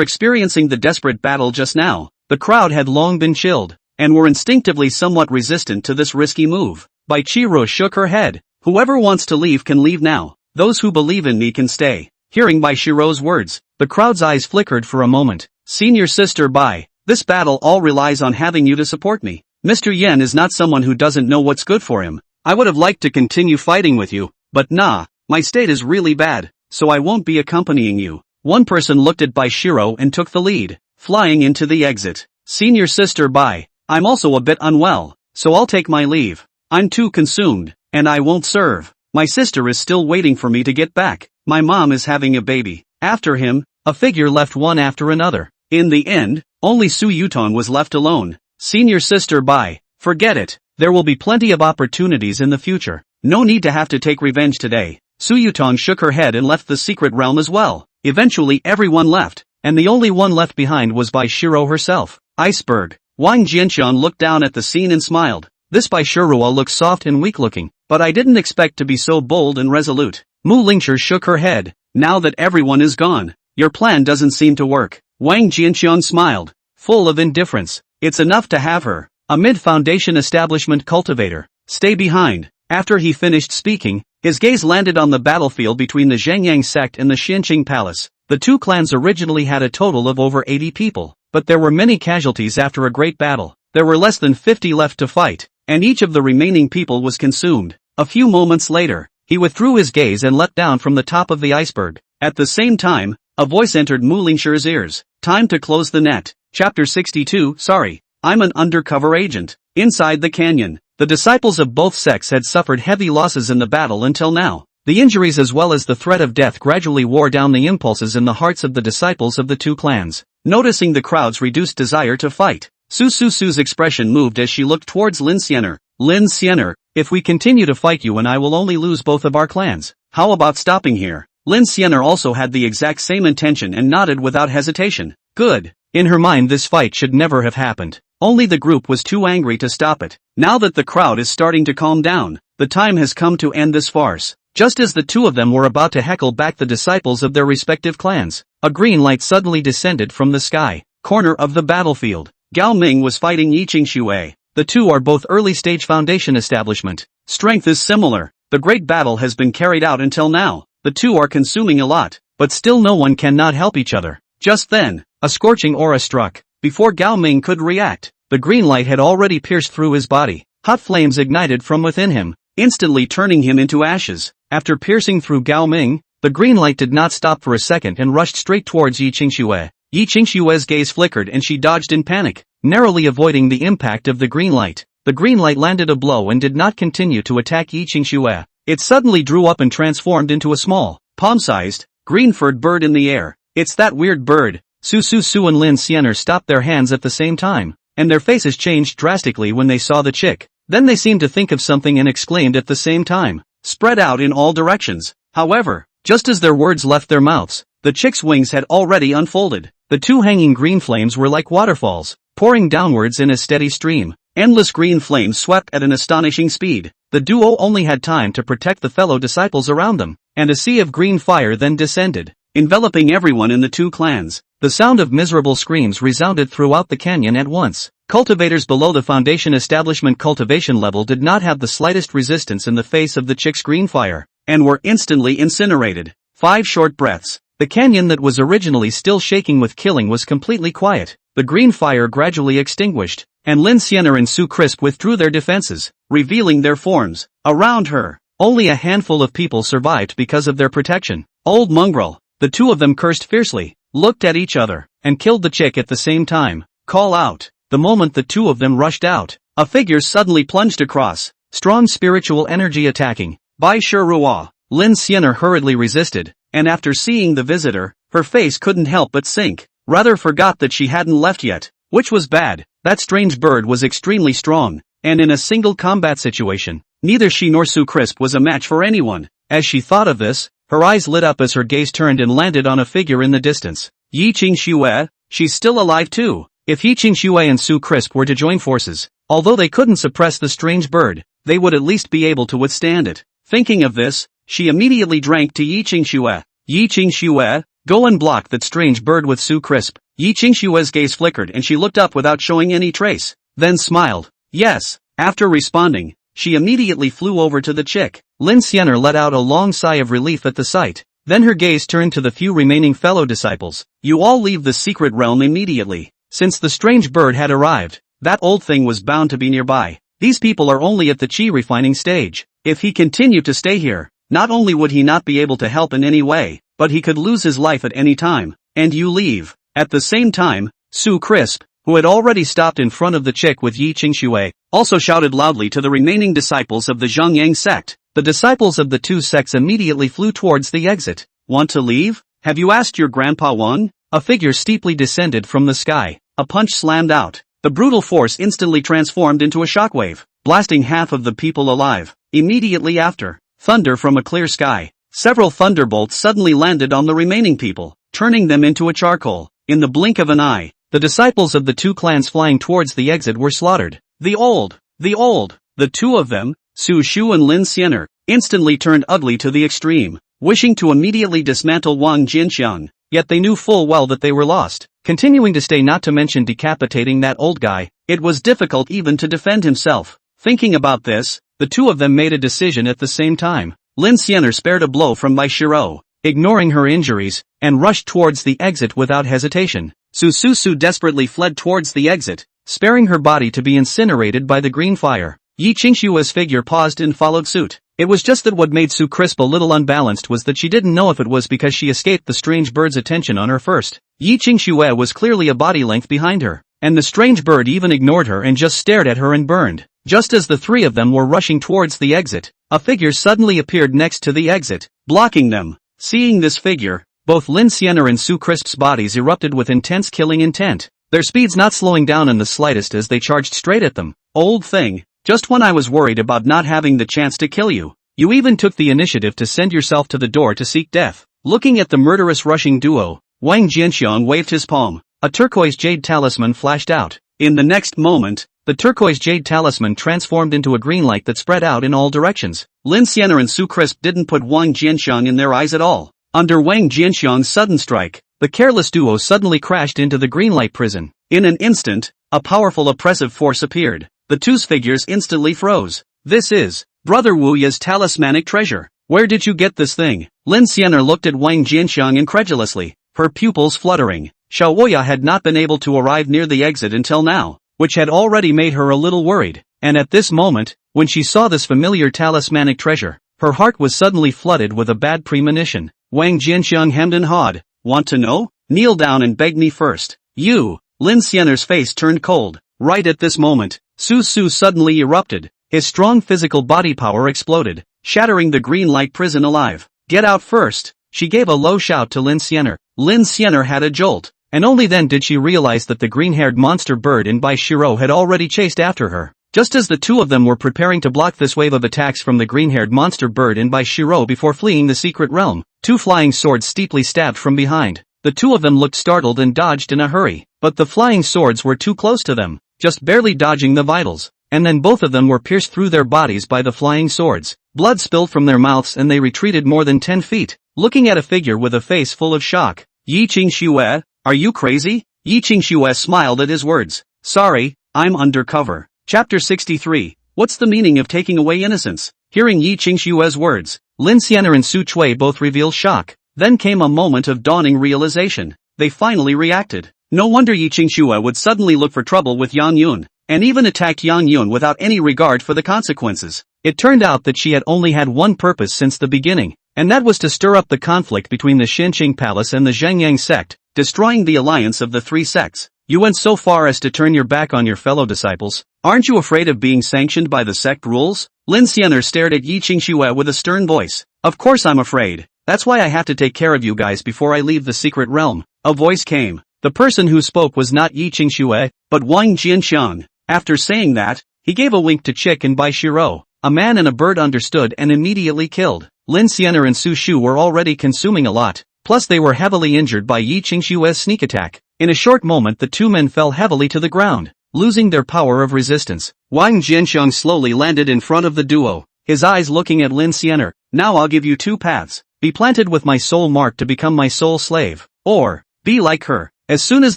Speaker 1: experiencing the desperate battle just now, the crowd had long been chilled, and were instinctively somewhat resistant to this risky move. Bai Chi-Rua shook her head. Whoever wants to leave can leave now. Those who believe in me can stay. Hearing Bai Shiro's words, the crowd's eyes flickered for a moment. Senior sister bye. This battle all relies on having you to support me. Mr. Yen is not someone who doesn't know what's good for him. I would have liked to continue fighting with you, but nah, my state is really bad, so I won't be accompanying you. One person looked at Bai Shiro and took the lead, flying into the exit. Senior sister bye. I'm also a bit unwell, so I'll take my leave. I'm too consumed, and I won't serve. My sister is still waiting for me to get back. My mom is having a baby. After him, a figure left one after another. In the end, only Su Yutong was left alone. Senior sister bye. Forget it. There will be plenty of opportunities in the future. No need to have to take revenge today. Su Yutong shook her head and left the secret realm as well. Eventually everyone left, and the only one left behind was Bai Shiro herself. Iceberg. Wang Jianxian looked down at the scene and smiled. This Bai Shirua looks soft and weak-looking, but I didn't expect to be so bold and resolute. Mu Lingshi shook her head. Now that everyone is gone, your plan doesn't seem to work. Wang Jianxian smiled, full of indifference. It's enough to have her. A mid-foundation establishment cultivator. Stay behind. After he finished speaking, his gaze landed on the battlefield between the Zhengyang sect and the Xianqing palace. The two clans originally had a total of over 80 people, but there were many casualties after a great battle. There were less than 50 left to fight, and each of the remaining people was consumed. A few moments later, he withdrew his gaze and leapt down from the top of the iceberg. At the same time, a voice entered Mu Lingshi's ears. Time to close the net. Chapter 62. Sorry, I'm an undercover agent. Inside the canyon, the disciples of both sects had suffered heavy losses in the battle until now. The injuries as well as the threat of death gradually wore down the impulses in the hearts of the disciples of the two clans. Noticing the crowd's reduced desire to fight, Su's expression moved as she looked towards Lin Siener. Lin Siener, if we continue to fight you and I will only lose both of our clans. How about stopping here? Lin Siener also had the exact same intention and nodded without hesitation. Good. In her mind this fight should never have happened. Only the group was too angry to stop it. Now that the crowd is starting to calm down, the time has come to end this farce. Just as the two of them were about to heckle back the disciples of their respective clans, a green light suddenly descended from the sky. Corner of the battlefield. Gao Ming was fighting Yi Qingxue. The two are both early-stage foundation establishment. Strength is similar. The great battle has been carried out until now. The two are consuming a lot, but still no one cannot help each other. Just then, a scorching aura struck. Before Gao Ming could react, the green light had already pierced through his body. Hot flames ignited from within him, instantly turning him into ashes. After piercing through Gao Ming, the green light did not stop for a second and rushed straight towards Yi Qingxue. Yi Qingxue's gaze flickered and she dodged in panic, narrowly avoiding the impact of the green light. The green light landed a blow and did not continue to attack Yi Qingxue. It suddenly drew up and transformed into a small, palm-sized, green-furred bird in the air. It's that weird bird. Su and Lin Siener stopped their hands at the same time, and their faces changed drastically when they saw the chick. Then they seemed to think of something and exclaimed at the same time, spread out in all directions. However, just as their words left their mouths, the chick's wings had already unfolded. The two hanging green flames were like waterfalls, pouring downwards in a steady stream. Endless green flames swept at an astonishing speed. The duo only had time to protect the fellow disciples around them, and a sea of green fire then descended, enveloping everyone in the two clans. The sound of miserable screams resounded throughout the canyon at once. Cultivators below the foundation establishment cultivation level did not have the slightest resistance in the face of the chick's green fire, and were instantly incinerated. 5 short breaths. The canyon that was originally still shaking with killing was completely quiet. The green fire gradually extinguished, and Lin Siener and Su Crisp withdrew their defenses, revealing their forms. Around her, only a handful of people survived because of their protection. Old mongrel. The two of them cursed fiercely. looked at each other, and killed the chick at the same time. Call out. The moment the two of them rushed out, a figure suddenly plunged across, strong spiritual energy attacking. Bai Shirua. Lin Xianer hurriedly resisted, and after seeing the visitor, her face couldn't help but sink. Rather forgot that she hadn't left yet, which was bad. That strange bird was extremely strong, and in a single combat situation, neither she nor Su Crisp was a match for anyone. As she thought of this, her eyes lit up as her gaze turned and landed on a figure in the distance. Yi Qingxue, she's still alive too. If Yi Qingxue and Su Crisp were to join forces, although they couldn't suppress the strange bird, they would at least be able to withstand it. Thinking of this, she immediately drank to Yi Qingxue. Yi Qingxue, go and block that strange bird with Su Crisp. Yi Qingxue's gaze flickered and she looked up without showing any trace, then smiled. Yes. After responding, she immediately flew over to the chick. Lin Xianer let out a long sigh of relief at the sight. Then her gaze turned to the few remaining fellow disciples. You all leave the secret realm immediately. Since the strange bird had arrived, that old thing was bound to be nearby. These people are only at the chi refining stage. If he continued to stay here, not only would he not be able to help in any way, but he could lose his life at any time. And you leave. At the same time, Su Crisp, who had already stopped in front of the chick with Yi Qingxue, also shouted loudly to the remaining disciples of the Zhongyang sect. The disciples of the two sects immediately flew towards the exit. Want to leave? Have you asked your grandpa Wang? A figure steeply descended from the sky. A punch slammed out. The brutal force instantly transformed into a shockwave, blasting half of the people alive. Immediately after, thunder from a clear sky. Several thunderbolts suddenly landed on the remaining people, turning them into a charcoal. In the blink of an eye, the disciples of the two clans flying towards the exit were slaughtered. The two of them, Su Shu and Lin Xianer, instantly turned ugly to the extreme, wishing to immediately dismantle Wang Jinxiang, yet they knew full well that they were lost. Continuing to stay, not to mention decapitating that old guy, it was difficult even to defend himself. Thinking about this, the two of them made a decision at the same time. Lin Xianer spared a blow from Bai Shiro, ignoring her injuries, and rushed towards the exit without hesitation. Su desperately fled towards the exit, sparing her body to be incinerated by the green fire. Yi Qingxue's figure paused and followed suit. It was just that what made Su Crisp a little unbalanced was that she didn't know if it was because she escaped the strange bird's attention on her first. Yi Qingxue was clearly a body length behind her, and the strange bird even ignored her and just stared at her and burned. Just as the three of them were rushing towards the exit, a figure suddenly appeared next to the exit, blocking them. Seeing this figure, both Lin Xianer and Su Crisp's bodies erupted with intense killing intent, their speeds not slowing down in the slightest as they charged straight at them. Old thing, just when I was worried about not having the chance to kill you, you even took the initiative to send yourself to the door to seek death. Looking at the murderous rushing duo, Wang Jianxiang waved his palm. A turquoise jade talisman flashed out. In the next moment, the turquoise jade talisman transformed into a green light that spread out in all directions. Lin Xianer and Su Crisp didn't put Wang Jianxiang in their eyes at all. Under Wang Jianxiang's sudden strike, the careless duo suddenly crashed into the green light prison. In an instant, a powerful oppressive force appeared. The two's figures instantly froze. This is Brother Wu Ya's talismanic treasure. Where did you get this thing? Lin Xianer looked at Wang Jianxiang incredulously, her pupils fluttering. Xiaoya had not been able to arrive near the exit until now, which had already made her a little worried, and at this moment, when she saw this familiar talismanic treasure, her heart was suddenly flooded with a bad premonition. Wang Jianxiang hemmed and hawed. Want to know? Kneel down and beg me first. You! Lin Xianer's face turned cold. Right at this moment, Su suddenly erupted. His strong physical body power exploded, shattering the green light prison alive. Get out first! She gave a low shout to Lin Xianer. Lin Xianer had a jolt, and only then did she realize that the green-haired monster bird in Bai Shiro had already chased after her. Just as the two of them were preparing to block this wave of attacks from the green-haired monster bird in Bai Shiro before fleeing the secret realm, two flying swords steeply stabbed from behind. The two of them looked startled and dodged in a hurry, but the flying swords were too close to them, just barely dodging the vitals, and then both of them were pierced through their bodies by the flying swords. Blood spilled from their mouths and they retreated more than 10 feet, looking at a figure with a face full of shock. Yi Qingxue, are you crazy? Yi Qingxue smiled at his words. Sorry, I'm undercover. Chapter 63, What's the meaning of taking away innocence? Hearing Yi Qingxue's words, Lin Xianer and Su Chui both revealed shock. Then came a moment of dawning realization. They finally reacted. No wonder Yi Qingxue would suddenly look for trouble with Yang Yun, and even attacked Yang Yun without any regard for the consequences. It turned out that she had only had one purpose since the beginning, and that was to stir up the conflict between the Shenqing Palace and the Zhengyang sect, destroying the alliance of the three sects. You went so far as to turn your back on your fellow disciples. Aren't you afraid of being sanctioned by the sect rules? Lin Xianer stared at Yi Qingxue with a stern voice. Of course I'm afraid. That's why I have to take care of you guys before I leave the secret realm. A voice came. The person who spoke was not Yi Qingxue, but Wang Jianxiang. After saying that, he gave a wink to Chick and Bai Shiro. A man and a bird understood and immediately killed. Lin Xianer and Su Shu were already consuming a lot, plus they were heavily injured by Yi Qingxue's sneak attack. In a short moment the two men fell heavily to the ground, losing their power of resistance. Wang Jianxiang slowly landed in front of the duo, his eyes looking at Lin Xianer. Now I'll give you two paths. Be planted with my soul mark to become my soul slave, or be like her. As soon as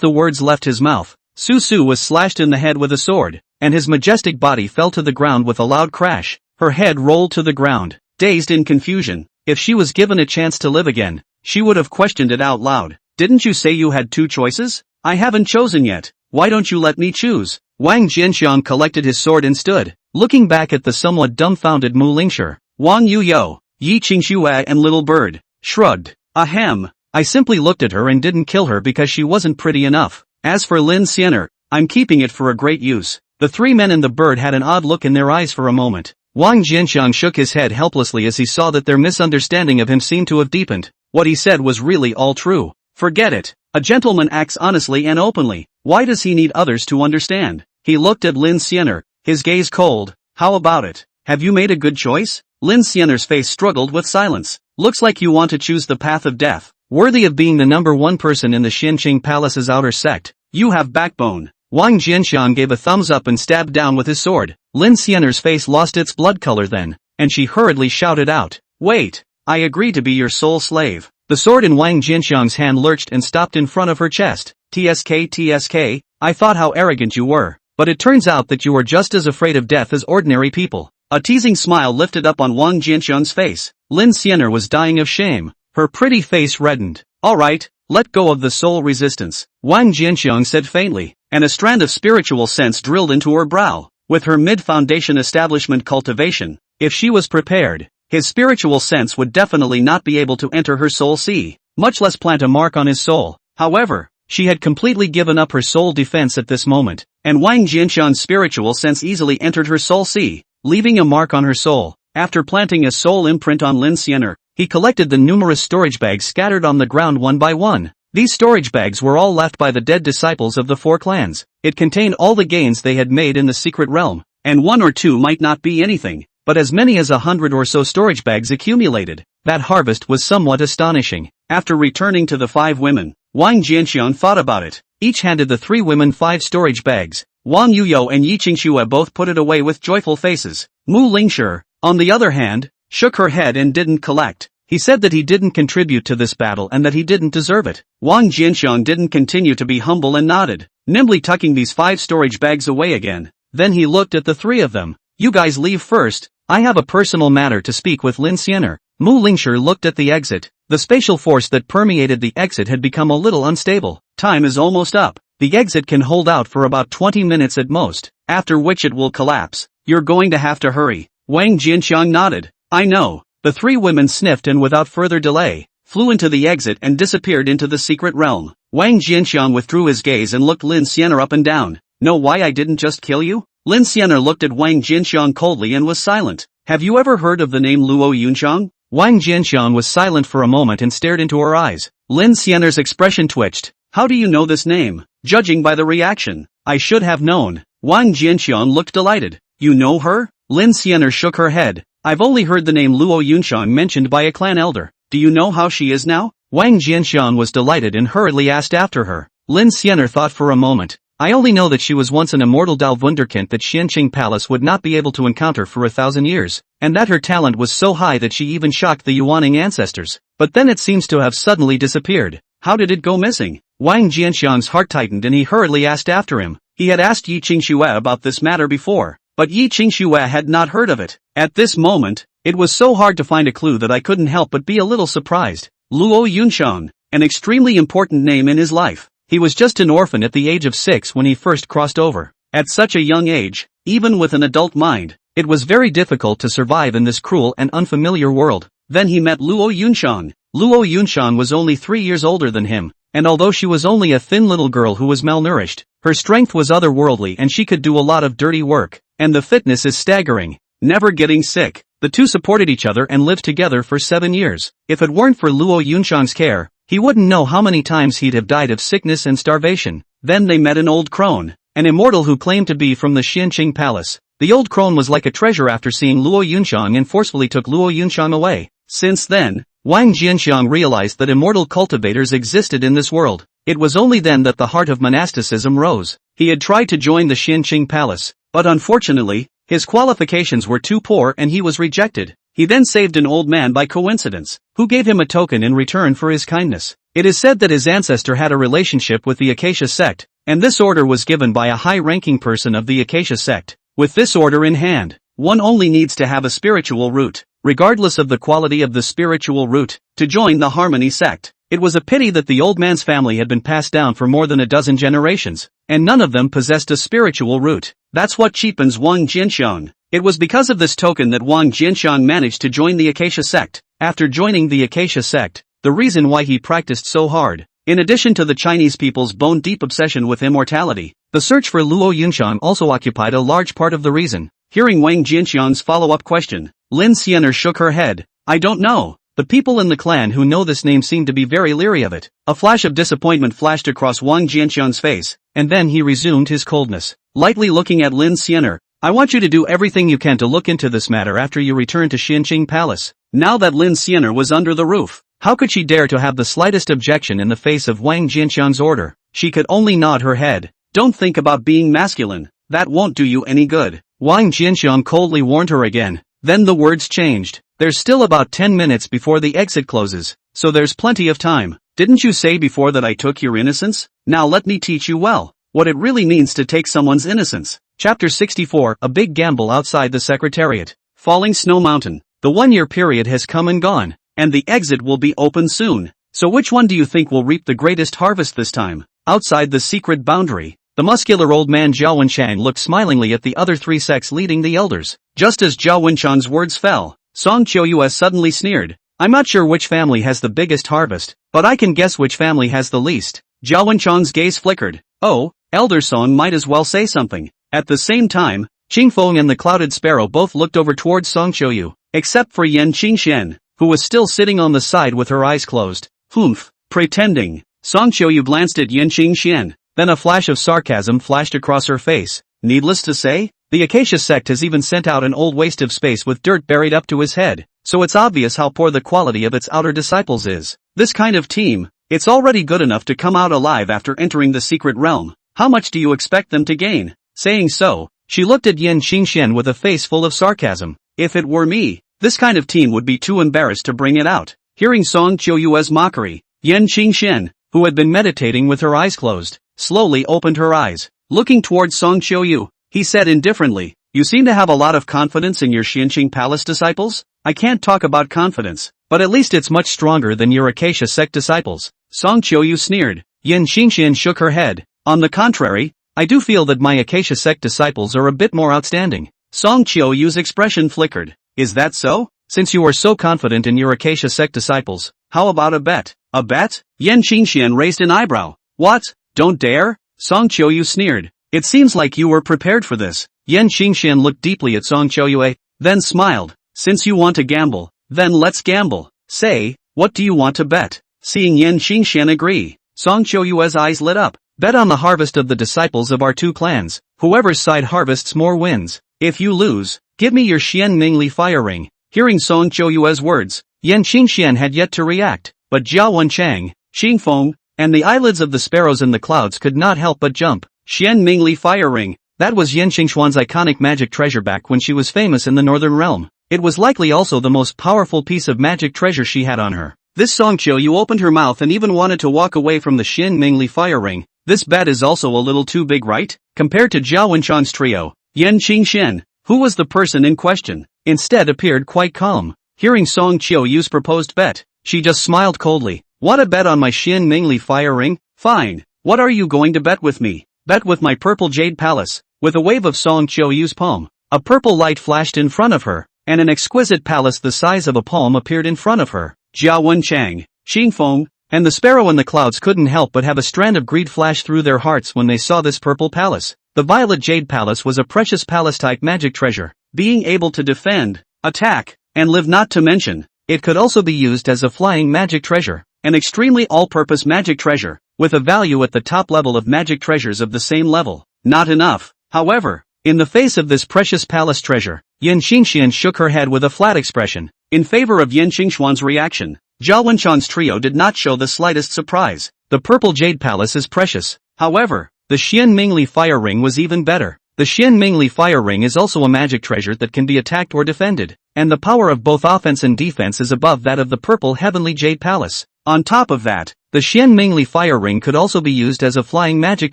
Speaker 1: the words left his mouth, Su Su was slashed in the head with a sword, and his majestic body fell to the ground with a loud crash. Her head rolled to the ground, dazed in confusion. If she was given a chance to live again, she would have questioned it out loud. Didn't you say you had two choices? I haven't chosen yet. Why don't you let me choose? Wang Jianxiang collected his sword and stood, looking back at the somewhat dumbfounded Mu Lingshi. Wang Yuyo, Yi Qingxue and Little Bird shrugged. Ahem. I simply looked at her and didn't kill her because she wasn't pretty enough. As for Lin Xianer, I'm keeping it for a great use. The three men and the bird had an odd look in their eyes for a moment. Wang Jianxiang shook his head helplessly as he saw that their misunderstanding of him seemed to have deepened. What he said was really all true. Forget it. A gentleman acts honestly and openly. Why does he need others to understand? He looked at Lin Xianer, his gaze cold. How about it? Have you made a good choice? Lin Xianer's face struggled with silence. Looks like you want to choose the path of death, worthy of being the number one person in the Xinqing Palace's outer sect. You have backbone. Wang Jianxiang gave a thumbs up and stabbed down with his sword. Lin Xianer's face lost its blood color then, and she hurriedly shouted out, "Wait! I agree to be your soul slave." The sword in Wang Jianxiang's hand lurched and stopped in front of her chest. TSK, I thought how arrogant you were, but it turns out that you are just as afraid of death as ordinary people. A teasing smile lifted up on Wang Jianxiang's face. Lin Xianer was dying of shame. Her pretty face reddened. Alright, let go of the soul resistance, Wang Jianxiang said faintly, and a strand of spiritual sense drilled into her brow. With her mid-foundation establishment cultivation, if she was prepared, his spiritual sense would definitely not be able to enter her soul sea, much less plant a mark on his soul. However, she had completely given up her soul defense at this moment, and Wang Jianxiang's spiritual sense easily entered her soul sea, leaving a mark on her soul. After planting a soul imprint on Lin Xianer, he collected the numerous storage bags scattered on the ground one by one. These storage bags were all left by the dead disciples of the four clans. It contained all the gains they had made in the secret realm, and one or two might not be anything, but as many as 100 or so storage bags accumulated. That harvest was somewhat astonishing. After returning to the five women, Wang Jianxiang thought about it. Each handed the three women 5 storage bags. Wang Yuyo and Yi Qingxue both put it away with joyful faces. Mu Lingshi, on the other hand, shook her head and didn't collect. He said that he didn't contribute to this battle and that he didn't deserve it. Wang Jianxiang didn't continue to be humble and nodded, nimbly tucking these 5 storage bags away again. Then he looked at the three of them. You guys leave first. I have a personal matter to speak with Lin Xianer. Mu Lingshi looked at the exit. The spatial force that permeated the exit had become a little unstable. Time is almost up. The exit can hold out for about 20 minutes at most, after which it will collapse. You're going to have to hurry. Wang Jianxiang nodded. I know. The three women sniffed and without further delay, flew into the exit and disappeared into the secret realm. Wang Jianxiang withdrew his gaze and looked Lin Xianer up and down. Know why I didn't just kill you? Lin Xianer looked at Wang Jianxiang coldly and was silent. Have you ever heard of the name Luo Yunxiang? Wang Jianxiang was silent for a moment and stared into her eyes. Lin Xianer's expression twitched. How do you know this name? Judging by the reaction, I should have known. Wang Jianxiang looked delighted. You know her? Lin Xianer shook her head. I've only heard the name Luo Yunxiang mentioned by a clan elder. Do you know how she is now? Wang Jianxiang was delighted and hurriedly asked after her. Lin Xianer thought for a moment. I only know that she was once an immortal Dao Wunderkind that Xinqing Palace would not be able to encounter for 1,000 years, and that her talent was so high that she even shocked the Yuaning ancestors. But then it seems to have suddenly disappeared. How did it go missing? Wang Jianxiang's heart tightened and he hurriedly asked after him. He had asked Yi Qingxue about this matter before, but Yi Qingxue had not heard of it. At this moment, it was so hard to find a clue that I couldn't help but be a little surprised. Luo Yunxiang, an extremely important name in his life. He was just an orphan at the age of 6 when he first crossed over. At such a young age, even with an adult mind, it was very difficult to survive in this cruel and unfamiliar world. Then he met Luo Yunxiang. Luo Yunxiang was only 3 years older than him, and although she was only a thin little girl who was malnourished, her strength was otherworldly and she could do a lot of dirty work, and the fitness is staggering. Never getting sick. The two supported each other and lived together for 7 years. If it weren't for Luo Yunxiang's care, he wouldn't know how many times he'd have died of sickness and starvation. Then they met an old crone, an immortal who claimed to be from the Xianqing Palace. The old crone was like a treasure after seeing Luo Yunxiang and forcefully took Luo Yunxiang away. Since then, Wang Jianxiang realized that immortal cultivators existed in this world. It was only then that the heart of monasticism rose. He had tried to join the Xianqing Palace, but unfortunately, his qualifications were too poor and he was rejected. He then saved an old man by coincidence, who gave him a token in return for his kindness. It is said that his ancestor had a relationship with the Acacia Sect, and this order was given by a high-ranking person of the Acacia Sect. With this order in hand, one only needs to have a spiritual root, regardless of the quality of the spiritual root, to join the Harmony Sect. It was a pity that the old man's family had been passed down for more than a dozen generations, and none of them possessed a spiritual root. That's what cheapens Wang Jianxiang. It was because of this token that Wang Jianxiang managed to join the Acacia Sect. After joining the Acacia Sect, the reason why he practiced so hard, in addition to the Chinese people's bone-deep obsession with immortality, the search for Luo Yunxiang also occupied a large part of the reason. Hearing Wang Jianxiang's follow-up question, Lin Xianer shook her head. I don't know. The people in the clan who know this name seem to be very leery of it. A flash of disappointment flashed across Wang Jianxiang's face, and then he resumed his coldness. Lightly looking at Lin Xianer, I want you to do everything you can to look into this matter after you return to Xianqing Palace. Now that Lin Xianer was under the roof, how could she dare to have the slightest objection in the face of Wang Jianxiang's order? She could only nod her head. Don't think about being masculine. That won't do you any good. Wang Jianxiang coldly warned her again. Then the words changed. There's still about 10 minutes before the exit closes, so there's plenty of time. Didn't you say before that I took your innocence? Now let me teach you well what it really means to take someone's innocence. Chapter 64, A Big Gamble Outside the Secretariat. Falling Snow Mountain. The 1-year period has come and gone, and the exit will be open soon. So which one do you think will reap the greatest harvest this time? Outside the secret boundary, the muscular old man Zhao Wenchang looked smilingly at the other 3 sects leading the elders. Just as Zhao Wenchang's words fell, Song Qiuyue suddenly sneered. I'm not sure which family has the biggest harvest, but I can guess which family has the least. Zhao Wenchang's gaze flickered. Oh, Elder Song might as well say something. At the same time, Qingfeng and the Clouded Sparrow both looked over towards Song Qiuyu, except for Yan Qingxian, who was still sitting on the side with her eyes closed. Humph, pretending. Song Qiuyu glanced at Yan Qingxian, then a flash of sarcasm flashed across her face. Needless to say, the Acacia Sect has even sent out an old waste of space with dirt buried up to his head, so it's obvious how poor the quality of its outer disciples is. This kind of team, it's already good enough to come out alive after entering the secret realm. How much do you expect them to gain? Saying so, she looked at Yan Qingxian with a face full of sarcasm. If it were me, this kind of team would be too embarrassed to bring it out. Hearing Song Qiuyue's mockery, Yan Qingxian, who had been meditating with her eyes closed, slowly opened her eyes. Looking towards Song Qiuyu, he said indifferently, You seem to have a lot of confidence in your Xianqing Palace disciples? I can't talk about confidence, but at least it's much stronger than your Acacia Sect disciples. Song Qiuyu sneered. Yan Qingxian shook her head. On the contrary, I do feel that my Acacia Sect disciples are a bit more outstanding. Song Qiuyu's expression flickered. Is that so? Since you are so confident in your Acacia Sect disciples, how about a bet? A bet? Yan Qingxian raised an eyebrow. What? Don't dare? Song Qiuyu sneered. It seems like you were prepared for this. Yan Qingxian looked deeply at Song Qiuyue, then smiled. Since you want to gamble, then let's gamble. Say, what do you want to bet? Seeing Yan Qingxian agree, Song Qiuyue's eyes lit up. Bet on the harvest of the disciples of our 2 clans. Whoever's side harvests more wins. If you lose, give me your Xian Mingli fire ring. Hearing Song Qiuyue's words, Yan Qingxian had yet to react, but Zhao Wenchang, Qingfeng, and the eyelids of the sparrows in the clouds could not help but jump. Xian Mingli fire ring. That was Yan Qingxuan's iconic magic treasure back when she was famous in the Northern Realm. It was likely also the most powerful piece of magic treasure she had on her. This Song Qiuyu opened her mouth and even wanted to walk away from the Xian Mingli fire ring. This bet is also a little too big, right? Compared to Zhao Wenchang's trio, Yan Qingxian, who was the person in question, instead appeared quite calm. Hearing Song Qiuyu's proposed bet, she just smiled coldly. Want a bet on my Xian Mingli fire ring? Fine. What are you going to bet with me? Bet with my purple jade palace. With a wave of Song Qiuyu's palm, a purple light flashed in front of her, and an exquisite palace the size of a palm appeared in front of her. Zhao Wenchang, Qingfeng, and the sparrow in the clouds couldn't help but have a strand of greed flash through their hearts when they saw this purple palace. The violet jade palace was a precious palace-type magic treasure, being able to defend, attack, and live, not to mention, it could also be used as a flying magic treasure, an extremely all-purpose magic treasure, with a value at the top level of magic treasures of the same level. Not enough, however. In the face of this precious palace treasure, Yan Xingxian shook her head with a flat expression. In favor of Yan Xingxuan's reaction, Zhao Wenchan's trio did not show the slightest surprise. The purple jade palace is precious. However, the Xian Mingli fire ring was even better. The Xian Mingli fire ring is also a magic treasure that can be attacked or defended, and the power of both offense and defense is above that of the purple heavenly jade palace. On top of that, the Xian Mingli fire ring could also be used as a flying magic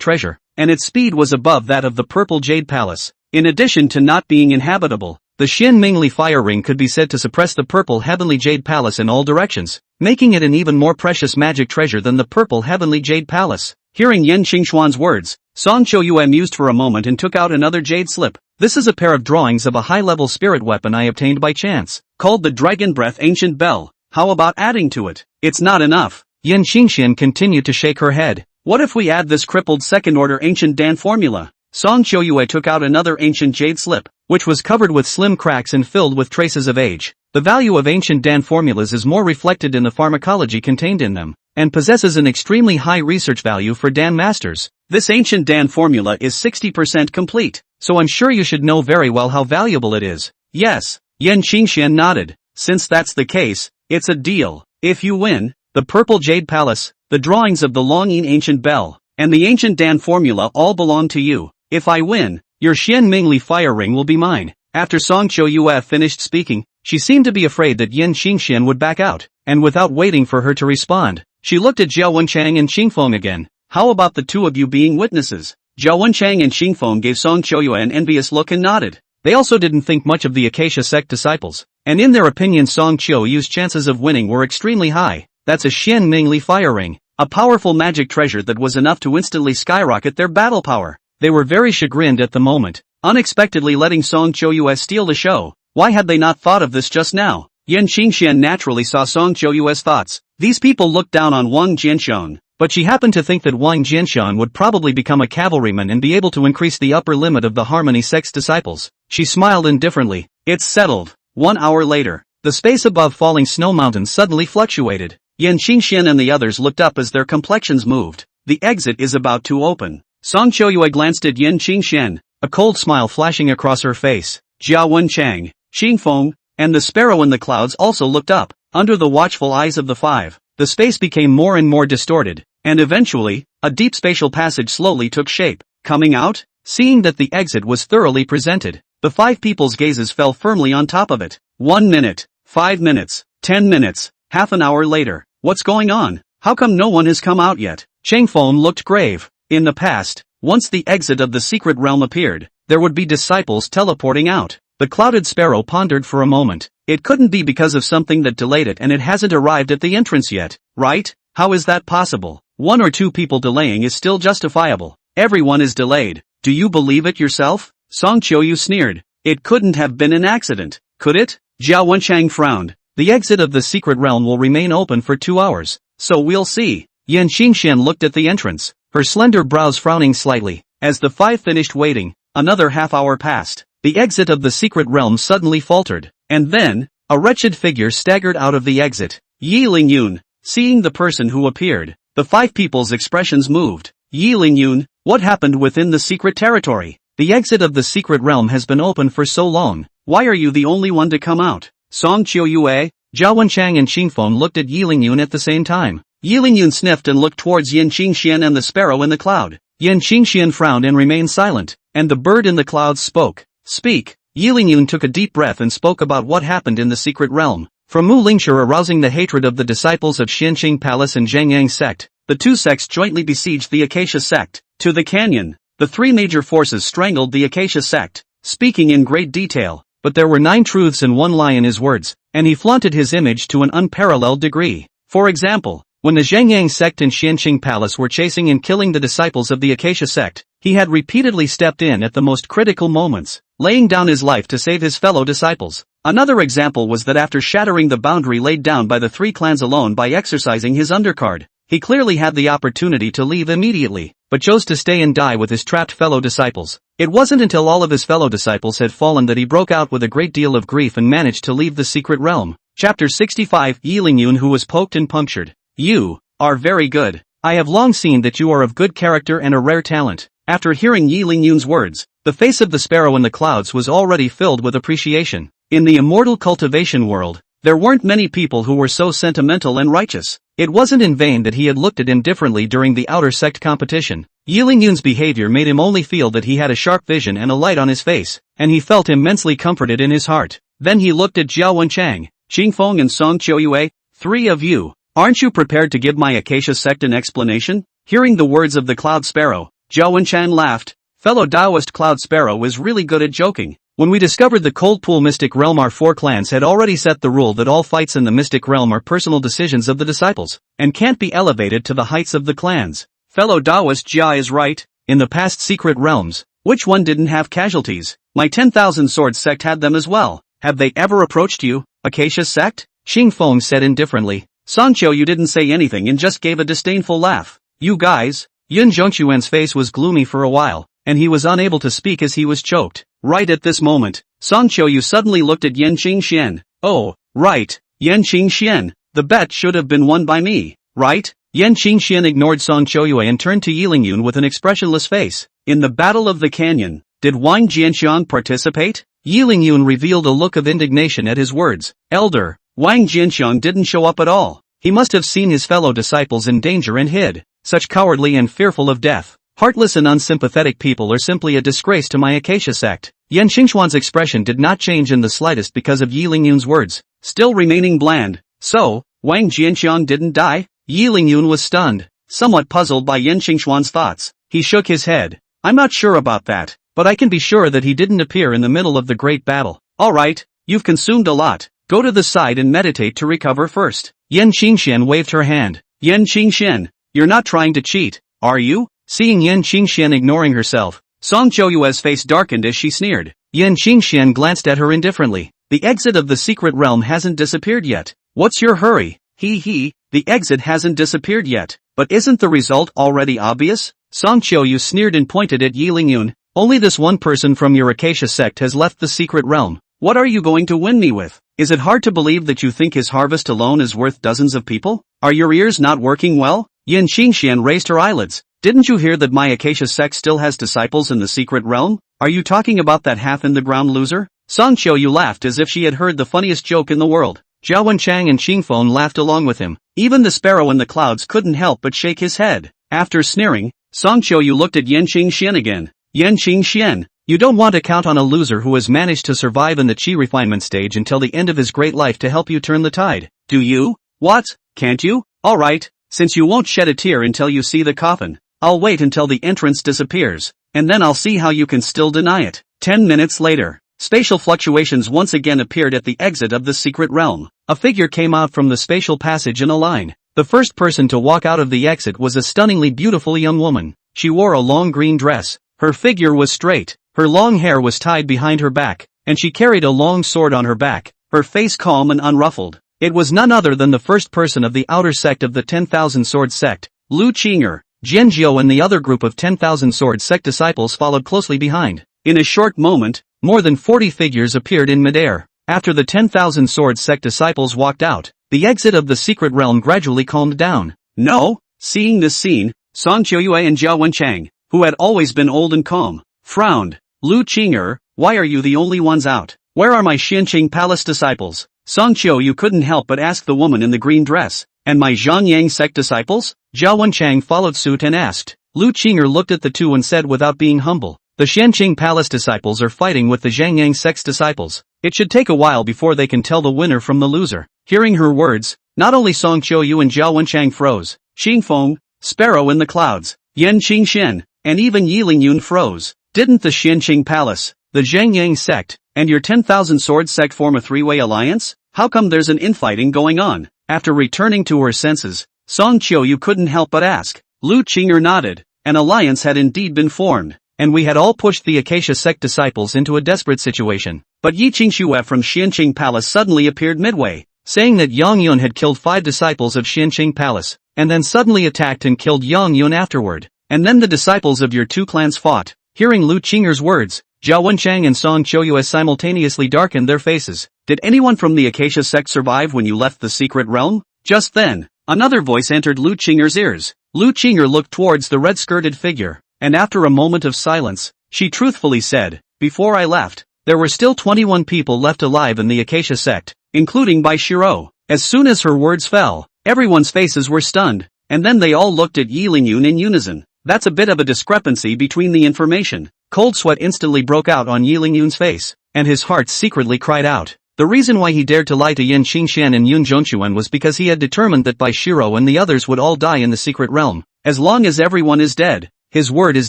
Speaker 1: treasure, and its speed was above that of the purple jade palace. In addition to not being inhabitable, the Xian Mingli fire ring could be said to suppress the purple heavenly jade palace in all directions, making it an even more precious magic treasure than the purple heavenly jade palace. Hearing Yan Xingxuan's words, Song Qiuyue mused for a moment and took out another jade slip. This is a pair of drawings of a high-level spirit weapon I obtained by chance, called the Dragon Breath Ancient Bell. How about adding to it? It's not enough. Yan Xingxian continued to shake her head. What if we add this crippled second-order ancient Dan formula? Song Qiuyue took out another ancient jade slip, which was covered with slim cracks and filled with traces of age. The value of ancient Dan formulas is more reflected in the pharmacology contained in them, and possesses an extremely high research value for Dan masters. This ancient Dan formula is 60% complete, so I'm sure you should know very well how valuable it is. Yes, Yan Xingxian nodded. Since that's the case, it's a deal. If you win, the purple jade palace, the drawings of the Longyin ancient bell, and the ancient Dan formula all belong to you. If I win, your Xian Mingli fire ring will be mine. After Song Qiuyue finished speaking, she seemed to be afraid that Yan Xingxian would back out, and without waiting for her to respond, she looked at Zhao Wenchang and Xingfeng again. How about the two of you being witnesses? Zhao Wenchang and Xingfeng gave Song Qiuyue an envious look and nodded. They also didn't think much of the Acacia Sect disciples, and in their opinion Song Qiuyue's chances of winning were extremely high. That's a Xian Mingli fire ring, a powerful magic treasure that was enough to instantly skyrocket their battle power. They were very chagrined at the moment, unexpectedly letting Song Qiuyue steal the show. Why had they not thought of this just now? Yan Xingxian naturally saw Song Qiuyue's thoughts. These people looked down on Wang Jianxian, but she happened to think that Wang Jianxian would probably become a cavalryman and be able to increase the upper limit of the Harmony Sect's disciples. She smiled indifferently. It's settled. 1 hour later, the space above falling snow mountains suddenly fluctuated. Yan Xingxian and the others looked up as their complexions moved. The exit is about to open. Song Qiuyue glanced at Yan Xingxian, a cold smile flashing across her face. Zhao Wenchang, Xingfeng, and the sparrow in the clouds also looked up. Under the watchful eyes of the five, the space became more and more distorted, and eventually, a deep spatial passage slowly took shape. Coming out, seeing that the exit was thoroughly presented, the five people's gazes fell firmly on top of it. 1 minute, 5 minutes, 10 minutes, half an hour later. What's going on? How come no one has come out yet? Changfeng looked grave. In the past, once the exit of the secret realm appeared, there would be disciples teleporting out. The clouded sparrow pondered for a moment. It couldn't be because of something that delayed it, and it hasn't arrived at the entrance yet, right? How is that possible? 1 or 2 people delaying is still justifiable. Everyone is delayed. Do you believe it yourself? Song Qiuyue sneered. It couldn't have been an accident, could it? Zhao Wenchang frowned. The exit of the secret realm will remain open for 2 hours, so we'll see. Yan Xingxian looked at the entrance, her slender brows frowning slightly. As the five finished waiting, another half hour passed. The exit of the secret realm suddenly faltered, and then, a wretched figure staggered out of the exit. Yi Lingyun. Seeing the person who appeared, the five people's expressions moved. Yi Lingyun, what happened within the secret territory? The exit of the secret realm has been open for so long. Why are you the only one to come out? Song Qiuyue, Zhao Wenchang and Xingfeng looked at Yi Lingyun at the same time. Yi Lingyun sniffed and looked towards Yan Xingxian and the sparrow in the cloud. Yan Xingxian frowned and remained silent, and the bird in the clouds spoke. Speak. Yi Lingyun took a deep breath and spoke about what happened in the secret realm. From Mu Lingshi arousing the hatred of the disciples of Xianqing Palace and Zhengyang Sect, the two sects jointly besieged the Acacia Sect. To the canyon, the 3 major forces strangled the Acacia Sect, speaking in great detail, but there were 9 truths and 1 lie in his words, and he flaunted his image to an unparalleled degree. For example, when the Zhengyang Sect and Xianqing Palace were chasing and killing the disciples of the Acacia Sect, he had repeatedly stepped in at the most critical moments. laying down his life to save his fellow disciples. Another example was that after shattering the boundary laid down by the three clans alone by exercising his undercard, he clearly had the opportunity to leave immediately, but chose to stay and die with his trapped fellow disciples. It wasn't until all of his fellow disciples had fallen that he broke out with a great deal of grief and managed to leave the secret realm. Chapter 65 Yilingyun, who was poked and punctured. You are very good. I have long seen that you are of good character and a rare talent. After hearing Yilingyun's words, the face of the sparrow in the clouds was already filled with appreciation. In the immortal cultivation world, there weren't many people who were so sentimental and righteous. It wasn't in vain that he had looked at him differently during the outer sect competition. Yilingyun's behavior made him only feel that he had a sharp vision and a light on his face, and he felt immensely comforted in his heart. Then he looked at Zhao Wenchang, Qingfeng and Song Qiuyue. Three of you, aren't you prepared to give my Acacia sect an explanation? Hearing the words of the Cloud Sparrow, Zhao Wenchang laughed. Fellow Taoist Cloud Sparrow is really good at joking. When we discovered the Cold Pool Mystic Realm, our four clans had already set the rule that all fights in the Mystic Realm are personal decisions of the disciples, and can't be elevated to the heights of the clans. Fellow Taoist Jia is right. In the past secret realms, which one didn't have casualties? My 10,000 Swords sect had them as well. Have they ever approached you, Acacia sect? Qingfeng said indifferently. Sancho, you didn't say anything and just gave a disdainful laugh. You guys? Yun Zhongquan's face was gloomy for a while, and he was unable to speak as he was choked. Right at this moment, Song Qiuyu suddenly looked at Yan Qingxian. Oh, right, Yan Qingxian, the bet should have been won by me, right? Yan Qingxian ignored Song Qiuyu and turned to Yilingyun with an expressionless face. In the Battle of the Canyon, did Wang Jianxiang participate? Yilingyun revealed a look of indignation at his words. Elder, Wang Jianxiang didn't show up at all. He must have seen his fellow disciples in danger and hid. Such cowardly and fearful of death, heartless and unsympathetic people are simply a disgrace to my Acacia sect. Yan Xingxuan's expression did not change in the slightest because of Yilingyun's words, still remaining bland. So, Wang Jianxiang didn't die? Yilingyun was stunned, somewhat puzzled by Yan Xingxuan's thoughts. He shook his head. I'm not sure about that, but I can be sure that he didn't appear in the middle of the great battle. Alright, you've consumed a lot. Go to the side and meditate to recover first. Yan Qingxian waved her hand. Yan Qingxian, you're not trying to cheat, are you? Seeing Yan Qingxian ignoring herself, Song Qiuyue's face darkened as she sneered. Yan Qingxian glanced at her indifferently. The exit of the secret realm hasn't disappeared yet. What's your hurry? The exit hasn't disappeared yet. But isn't the result already obvious? Song Qiuyu sneered and pointed at Yilingyun. Only this one person from your Acacia sect has left the secret realm. What are you going to win me with? Is it hard to believe that you think his harvest alone is worth dozens of people? Are your ears not working well? Yan Qingxian raised her eyelids. Didn't you hear that my Acacia sect still has disciples in the secret realm? Are you talking about that half-in-the-ground loser? Song Qiuyu laughed as if she had heard the funniest joke in the world. Zhao Wenchang and Qingfeng laughed along with him. Even the sparrow in the clouds couldn't help but shake his head. After sneering, Song Qiuyu looked at Yan Qingxian again. Yan Qingxian, you don't want to count on a loser who has managed to survive in the Qi refinement stage until the end of his great life to help you turn the tide, do you? What? Can't you? Alright, since you won't shed a tear until you see the coffin, I'll wait until the entrance disappears, and then I'll see how you can still deny it. 10 minutes later, spatial fluctuations once again appeared at the exit of the secret realm. A figure came out from the spatial passage in a line. The first person to walk out of the exit was a stunningly beautiful young woman. She wore a long green dress. Her figure was straight. Her long hair was tied behind her back, and she carried a long sword on her back, her face calm and unruffled. It was none other than the first person of the outer sect of the 10,000 Sword sect, Lu Qing'er. Jianjiu and the other group of 10,000 Sword sect disciples followed closely behind. In a short moment, more than 40 figures appeared in midair. After the 10,000 Sword sect disciples walked out, the exit of the secret realm gradually calmed down. No? Seeing this scene, Song Qiuyue and Zhao Wenchang, who had always been old and calm, frowned. Lu Qing'er, why are you the only ones out? Where are my Xianqing Palace disciples? Song Qiuyu couldn't help but ask the woman in the green dress. And my Zhangyang sect disciples? Zhao Wenchang followed suit and asked. Lu Qing'er looked at the two and said without being humble, the Xianqing Palace disciples are fighting with the Zhangyang sect's disciples. It should take a while before they can tell the winner from the loser. Hearing her words, not only Song Qiuyu and Zhao Wenchang froze, Qingfeng, Sparrow in the clouds, Yan Qingxian, and even Yilingyun froze. Didn't the Xianqing Palace, the Zhangyang sect, and your 10,000 Sword sect form a three-way alliance? How come there's an infighting going on? After returning to her senses, Song Qiuyu couldn't help but ask. Lu Qing'er nodded. An alliance had indeed been formed. and we had all pushed the Acacia Sect disciples into a desperate situation. But Yi Qingxue from Xianqing Palace suddenly appeared midway, saying that Yang Yun had killed 5 disciples of Xianqing Palace, and then suddenly attacked and killed Yang Yun afterward. And then the disciples of your 2 clans fought. Hearing Lu Qinger's words, Zhao Wenchang and Song Qiuyue simultaneously darkened their faces. Did anyone from the Acacia Sect survive when you left the secret realm? Just then, another voice entered Lu Qinger's ears. Lu Qinger looked towards the red-skirted figure, and after a moment of silence, she truthfully said, "Before I left, there were still 21 people left alive in the Acacia Sect, including Bai Shiro." As soon as her words fell, everyone's faces were stunned, and then they all looked at Yi Lingyun in unison. That's a bit of a discrepancy between the information. Cold sweat instantly broke out on Yi Lingyun's face, and his heart secretly cried out. The reason why he dared to lie to Yan Qingxian and Yun Zhongquan was because he had determined that Bai Shiro and the others would all die in the secret realm. As long as everyone is dead, his word is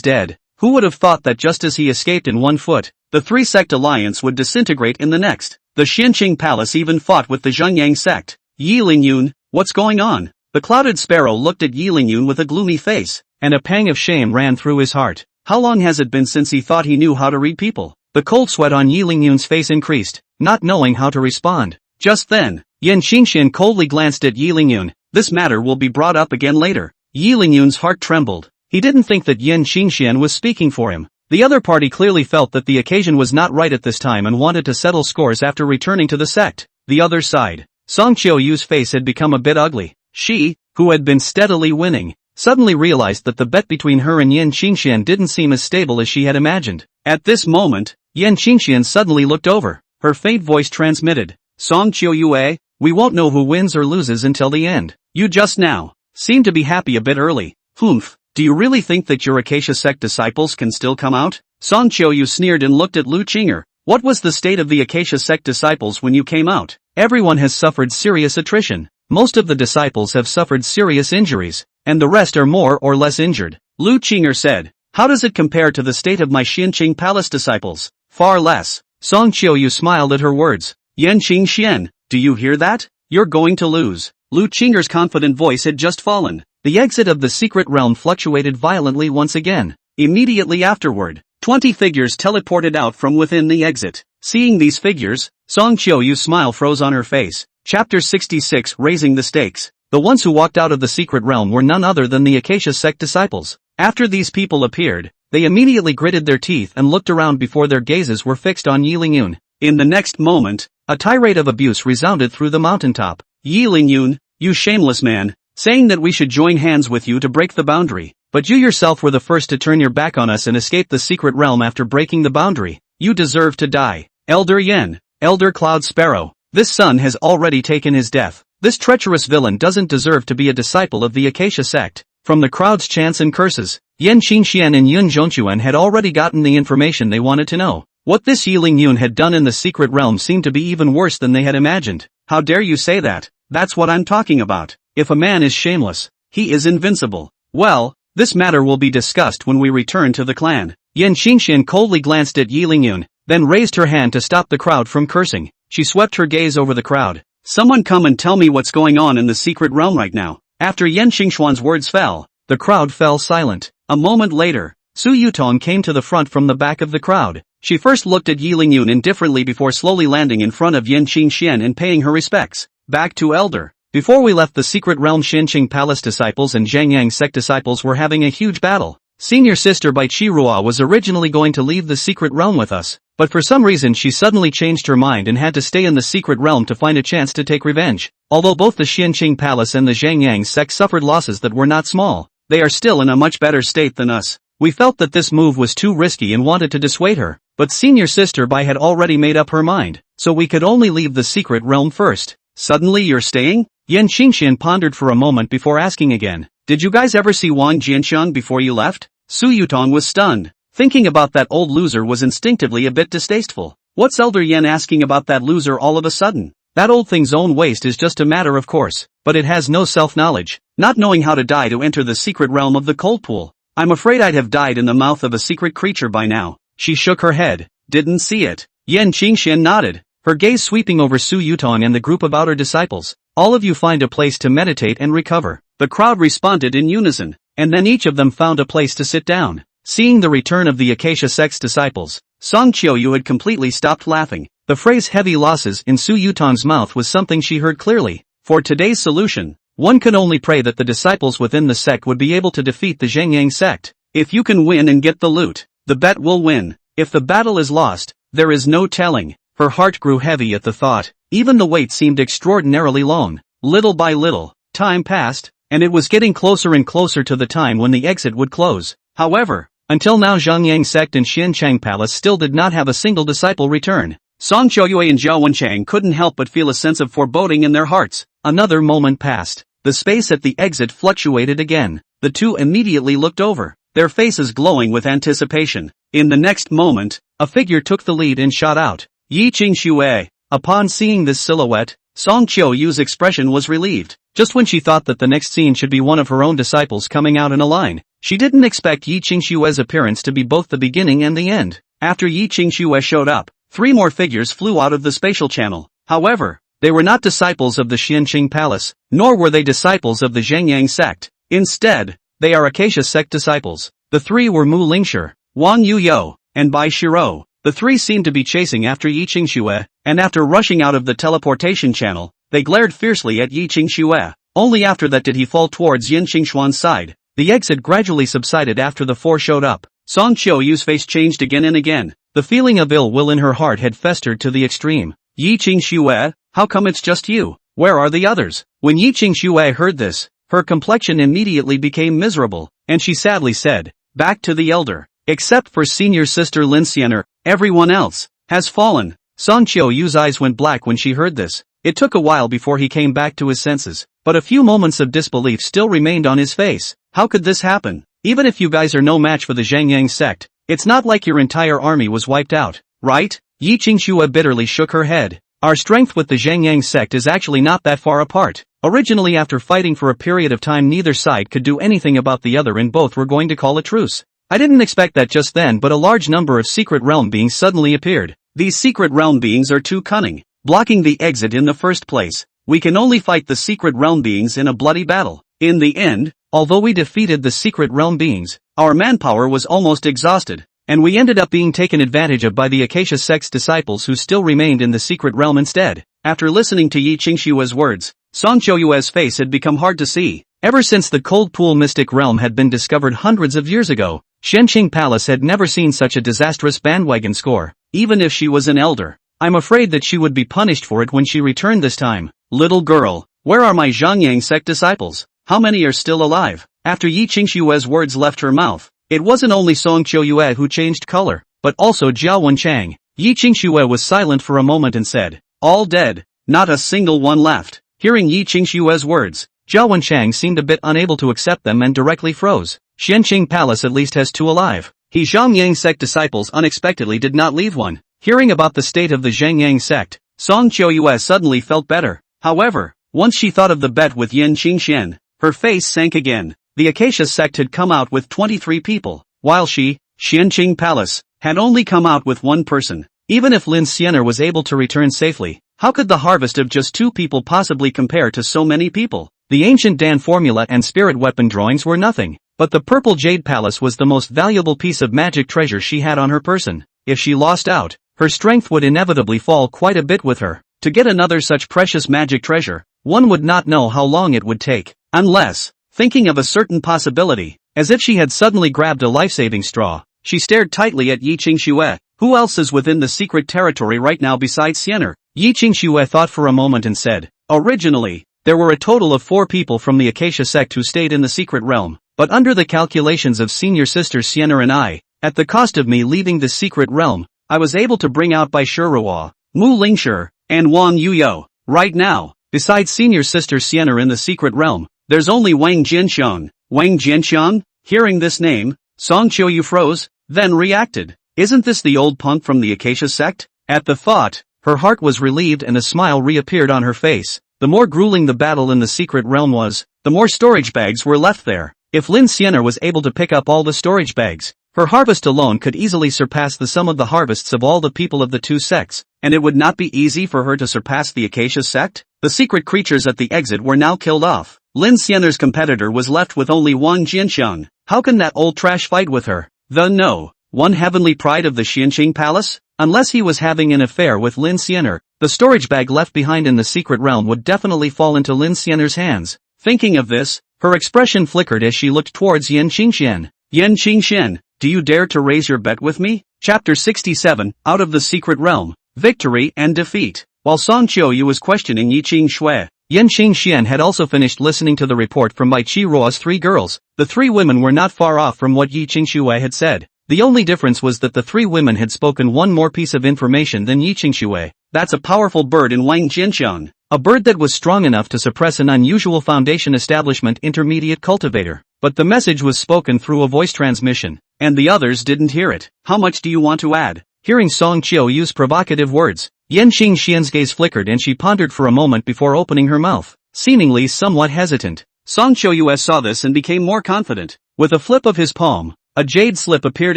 Speaker 1: dead. Who would have thought that just as he escaped in 1 foot, the 3-sect alliance would disintegrate in the next? The Xianqing Palace even fought with the Zhengyang sect. Yi Lingyun, what's going on? The clouded sparrow looked at Yi Lingyun with a gloomy face, and a pang of shame ran through his heart. How long has it been since he thought he knew how to read people? The cold sweat on Yi Lingyun's face increased, not knowing how to respond. Just then, Yan Qingxian coldly glanced at Yi Lingyun. This matter will be brought up again later. Yi Lingyun's heart trembled. He didn't think that Yan Qingxian was speaking for him. The other party clearly felt that the occasion was not right at this time and wanted to settle scores after returning to the sect. The other side. Song Qiuyu's face had become a bit ugly. She, who had been steadily winning, suddenly realized that the bet between her and Yan Qingxian didn't seem as stable as she had imagined. At this moment, Yan Qingxian suddenly looked over. Her faint voice transmitted, "Song Qiuyue, we won't know who wins or loses until the end. You just now seem to be happy a bit early. Humph, do you really think that your Acacia Sect disciples can still come out?" Song Qiuyu sneered and looked at Lu Qinger. "What was the state of the Acacia Sect disciples when you came out?" "Everyone has suffered serious attrition. Most of the disciples have suffered serious injuries, and the rest are more or less injured," Lu Qinger said. "How does it compare to the state of my Xianqing Palace disciples?" "Far less." Song Qiuyu smiled at her words. "Yan Qingxian, do you hear that? You're going to lose." Lu Qinger's confident voice had just fallen. The exit of the secret realm fluctuated violently once again. Immediately afterward, 20 figures teleported out from within the exit. Seeing these figures, Song Qiuyu's smile froze on her face. Chapter 66, Raising the Stakes. The ones who walked out of the secret realm were none other than the Acacia Sect disciples. After these people appeared, they immediately gritted their teeth and looked around before their gazes were fixed on Yi Lingyun. In the next moment, a tirade of abuse resounded through the mountaintop. "Yi Lingyun, you shameless man, saying that we should join hands with you to break the boundary. But you yourself were the first to turn your back on us and escape the secret realm after breaking the boundary. You deserve to die. Elder Yen, Elder Cloud Sparrow, this son has already taken his death. This treacherous villain doesn't deserve to be a disciple of the Acacia Sect." From the crowd's chants and curses, Yan Qingxian and Yun Zhongquan had already gotten the information they wanted to know. What this Yi Lingyun had done in the secret realm seemed to be even worse than they had imagined. "How dare you say that? That's what I'm talking about. If a man is shameless, he is invincible." "Well, this matter will be discussed when we return to the clan." Yan Qingxian coldly glanced at Yi Lingyun, then raised her hand to stop the crowd from cursing. She swept her gaze over the crowd. "Someone come and tell me what's going on in the secret realm right now." After Yan Qingxuan's words fell, the crowd fell silent. A moment later, Su Yutong came to the front from the back of the crowd. She first looked at Yi Lingyun indifferently before slowly landing in front of Yan Qingxian and paying her respects. "Back to Elder. Before we left the secret realm, Xianqing Palace disciples and Zhengyang Sect disciples were having a huge battle. Senior sister Bai Qirua was originally going to leave the secret realm with us, but for some reason she suddenly changed her mind and had to stay in the secret realm to find a chance to take revenge. Although both the Xianqing Palace and the Zhengyang Sect suffered losses that were not small, they are still in a much better state than us. We felt that this move was too risky and wanted to dissuade her, but senior sister Bai had already made up her mind, so we could only leave the secret realm first." "Suddenly you're staying?" Yan Qingxian pondered for a moment before asking again. "Did you guys ever see Wang Jianxiang before you left?" Su Yutong was stunned. Thinking about that old loser was instinctively a bit distasteful. What's Elder Yan asking about that loser all of a sudden? That old thing's own waste is just a matter of course, but it has no self-knowledge, not knowing how to die to enter the secret realm of the cold pool. I'm afraid I'd have died in the mouth of a secret creature by now. She shook her head. Didn't see it. Yan Qingxian nodded, her gaze sweeping over Su Yutong and the group of outer disciples. All of you find a place to meditate and recover. The crowd responded in unison, and then each of them found a place to sit down. Seeing the return of the Acacia Sect's disciples, Song Qiuyu had completely stopped laughing. The phrase heavy losses in Su Yutong's mouth was something she heard clearly. For today's solution, one could only pray that the disciples within the sect would be able to defeat the Zhengyang sect. If you can win and get the loot, the bet will win. If the battle is lost, there is no telling. Her heart grew heavy at the thought. Even the wait seemed extraordinarily long. Little by little, time passed, and it was getting closer and closer to the time when the exit would close. However, until now Zhengyang sect and Xiancheng Palace still did not have a single disciple return. Song Qiuyue and Zhao Wenchang couldn't help but feel a sense of foreboding in their hearts. Another moment passed. The space at the exit fluctuated again. The two immediately looked over, their faces glowing with anticipation. In the next moment, a figure took the lead and shot out. Yi Qingxue. Upon seeing this silhouette, Song Qiuyu's expression was relieved. Just when she thought that the next scene should be one of her own disciples coming out in a line, she didn't expect Yi Qingxue's appearance to be both the beginning and the end. After Yi Qingxue showed up, 3 more figures flew out of the spatial channel. However, they were not disciples of the Xianqing Palace, nor were they disciples of the Zhengyang sect. Instead, they are Acacia sect disciples. The 3 were Mu Lingshi, Wang Yuyo, and Bai Shiro. The 3 seemed to be chasing after Yi Qingxue, and after rushing out of the teleportation channel, they glared fiercely at Yi Qingxue. Only after that did he fall towards Yin Qingshuan's side. The exit gradually subsided after the 4 showed up. Song Qiuyu's face changed again and again. The feeling of ill will in her heart had festered to the extreme. Yi Qingxue, how come it's just you? Where are the others? When Yi Qingxue heard this, her complexion immediately became miserable, and she sadly said, back to the elder. Except for senior sister Lin Xianer, everyone else has fallen. Song Qiuyu's eyes went black when she heard this. It took a while before he came back to his senses, but a few moments of disbelief still remained on his face. How could this happen? Even if you guys are no match for the Zhengyang sect, it's not like your entire army was wiped out, right? Yi Qingxue bitterly shook her head. Our strength with the Zhengyang sect is actually not that far apart. Originally, after fighting for a period of time, neither side could do anything about the other and both were going to call a truce. I didn't expect that just then, but a large number of secret realm beings suddenly appeared. These secret realm beings are too cunning, blocking the exit in the first place. We can only fight the secret realm beings in a bloody battle. In the end, although we defeated the secret realm beings, our manpower was almost exhausted, and we ended up being taken advantage of by the Acacia sect's disciples who still remained in the secret realm instead. After listening to Yi Qingxue's words, Song Qiuyu's face had become hard to see. Ever since the Cold Pool Mystic Realm had been discovered hundreds of years ago, Xianqing Palace had never seen such a disastrous bandwagon score. Even if she was an elder, I'm afraid that she would be punished for it when she returned this time. Little girl, where are my Zhengyang sect disciples? How many are still alive? After Yi Qingxue's words left her mouth, it wasn't only Song Qiuyue who changed color, but also Zhao Wenchang. Yi Qingxue was silent for a moment and said, all dead, not a single one left. Hearing Yi Qingxue's words, Zhao Wenchang seemed a bit unable to accept them and directly froze. Xianqing Palace at least has 2 alive. He Zhengyang sect disciples unexpectedly did not leave one. Hearing about the state of the Zhengyang sect, Song Qiuyue suddenly felt better. However, once she thought of the bet with Yin Qingxian, her face sank again. The Acacia sect had come out with 23 people, while she, Xianqing Palace, had only come out with 1 person. Even if Lin Xianer was able to return safely, how could the harvest of just 2 people possibly compare to so many people? The ancient Dan formula and spirit weapon drawings were nothing, but the purple jade palace was the most valuable piece of magic treasure she had on her person. If she lost out, her strength would inevitably fall quite a bit with her. To get another such precious magic treasure, one would not know how long it would take, unless, thinking of a certain possibility, as if she had suddenly grabbed a life-saving straw, she stared tightly at Yi Qingxue. Who else is within the secret territory right now besides Xianer? Yi Qingxue thought for a moment and said, originally, there were a total of 4 people from the Acacia sect who stayed in the secret realm, but under the calculations of senior sister Xianer and I, at the cost of me leaving the secret realm, I was able to bring out Bai Shiruo, Mu Lingshi, and Wang Yuyo. Right now, besides senior sister Xianer in the secret realm, there's only Wang Jianxiang. Wang Jianxiang? Hearing this name, Song Qiuyu froze, then reacted. Isn't this the old punk from the Acacia sect? At the thought, her heart was relieved and a smile reappeared on her face. The more grueling the battle in the secret realm was, the more storage bags were left there. If Lin Xianer was able to pick up all the storage bags, her harvest alone could easily surpass the sum of the harvests of all the people of the 2 sects, and it would not be easy for her to surpass the Acacia sect. The secret creatures at the exit were now killed off. Lin Xianer's competitor was left with only Wang Jianxiang. How can that old trash fight with her? No, one heavenly pride of the Xianqing Palace? Unless he was having an affair with Lin Xianer, the storage bag left behind in the secret realm would definitely fall into Lin Xianer's hands. Thinking of this, her expression flickered as she looked towards Yan Qingxian. Yan Qingxian, do you dare to raise your bet with me? Chapter 67, Out of the Secret Realm, Victory and Defeat. While Song Qiuyu was questioning Yi Qing-shui, Yan Qingxian had also finished listening to the report from Bai Qiruo's three girls. The three women were not far off from what Yi Qing-shui had said. The only difference was that the three women had spoken one more piece of information than Yi Qing-shui. That's a powerful bird in Wang Jianxiang. A bird that was strong enough to suppress an unusual foundation establishment intermediate cultivator. But the message was spoken through a voice transmission, and the others didn't hear it. How much do you want to add? Hearing Song Qiuyu's provocative words, Yan Qingxian's gaze flickered and she pondered for a moment before opening her mouth, seemingly somewhat hesitant. Song Qiuyu saw this and became more confident. With a flip of his palm, a jade slip appeared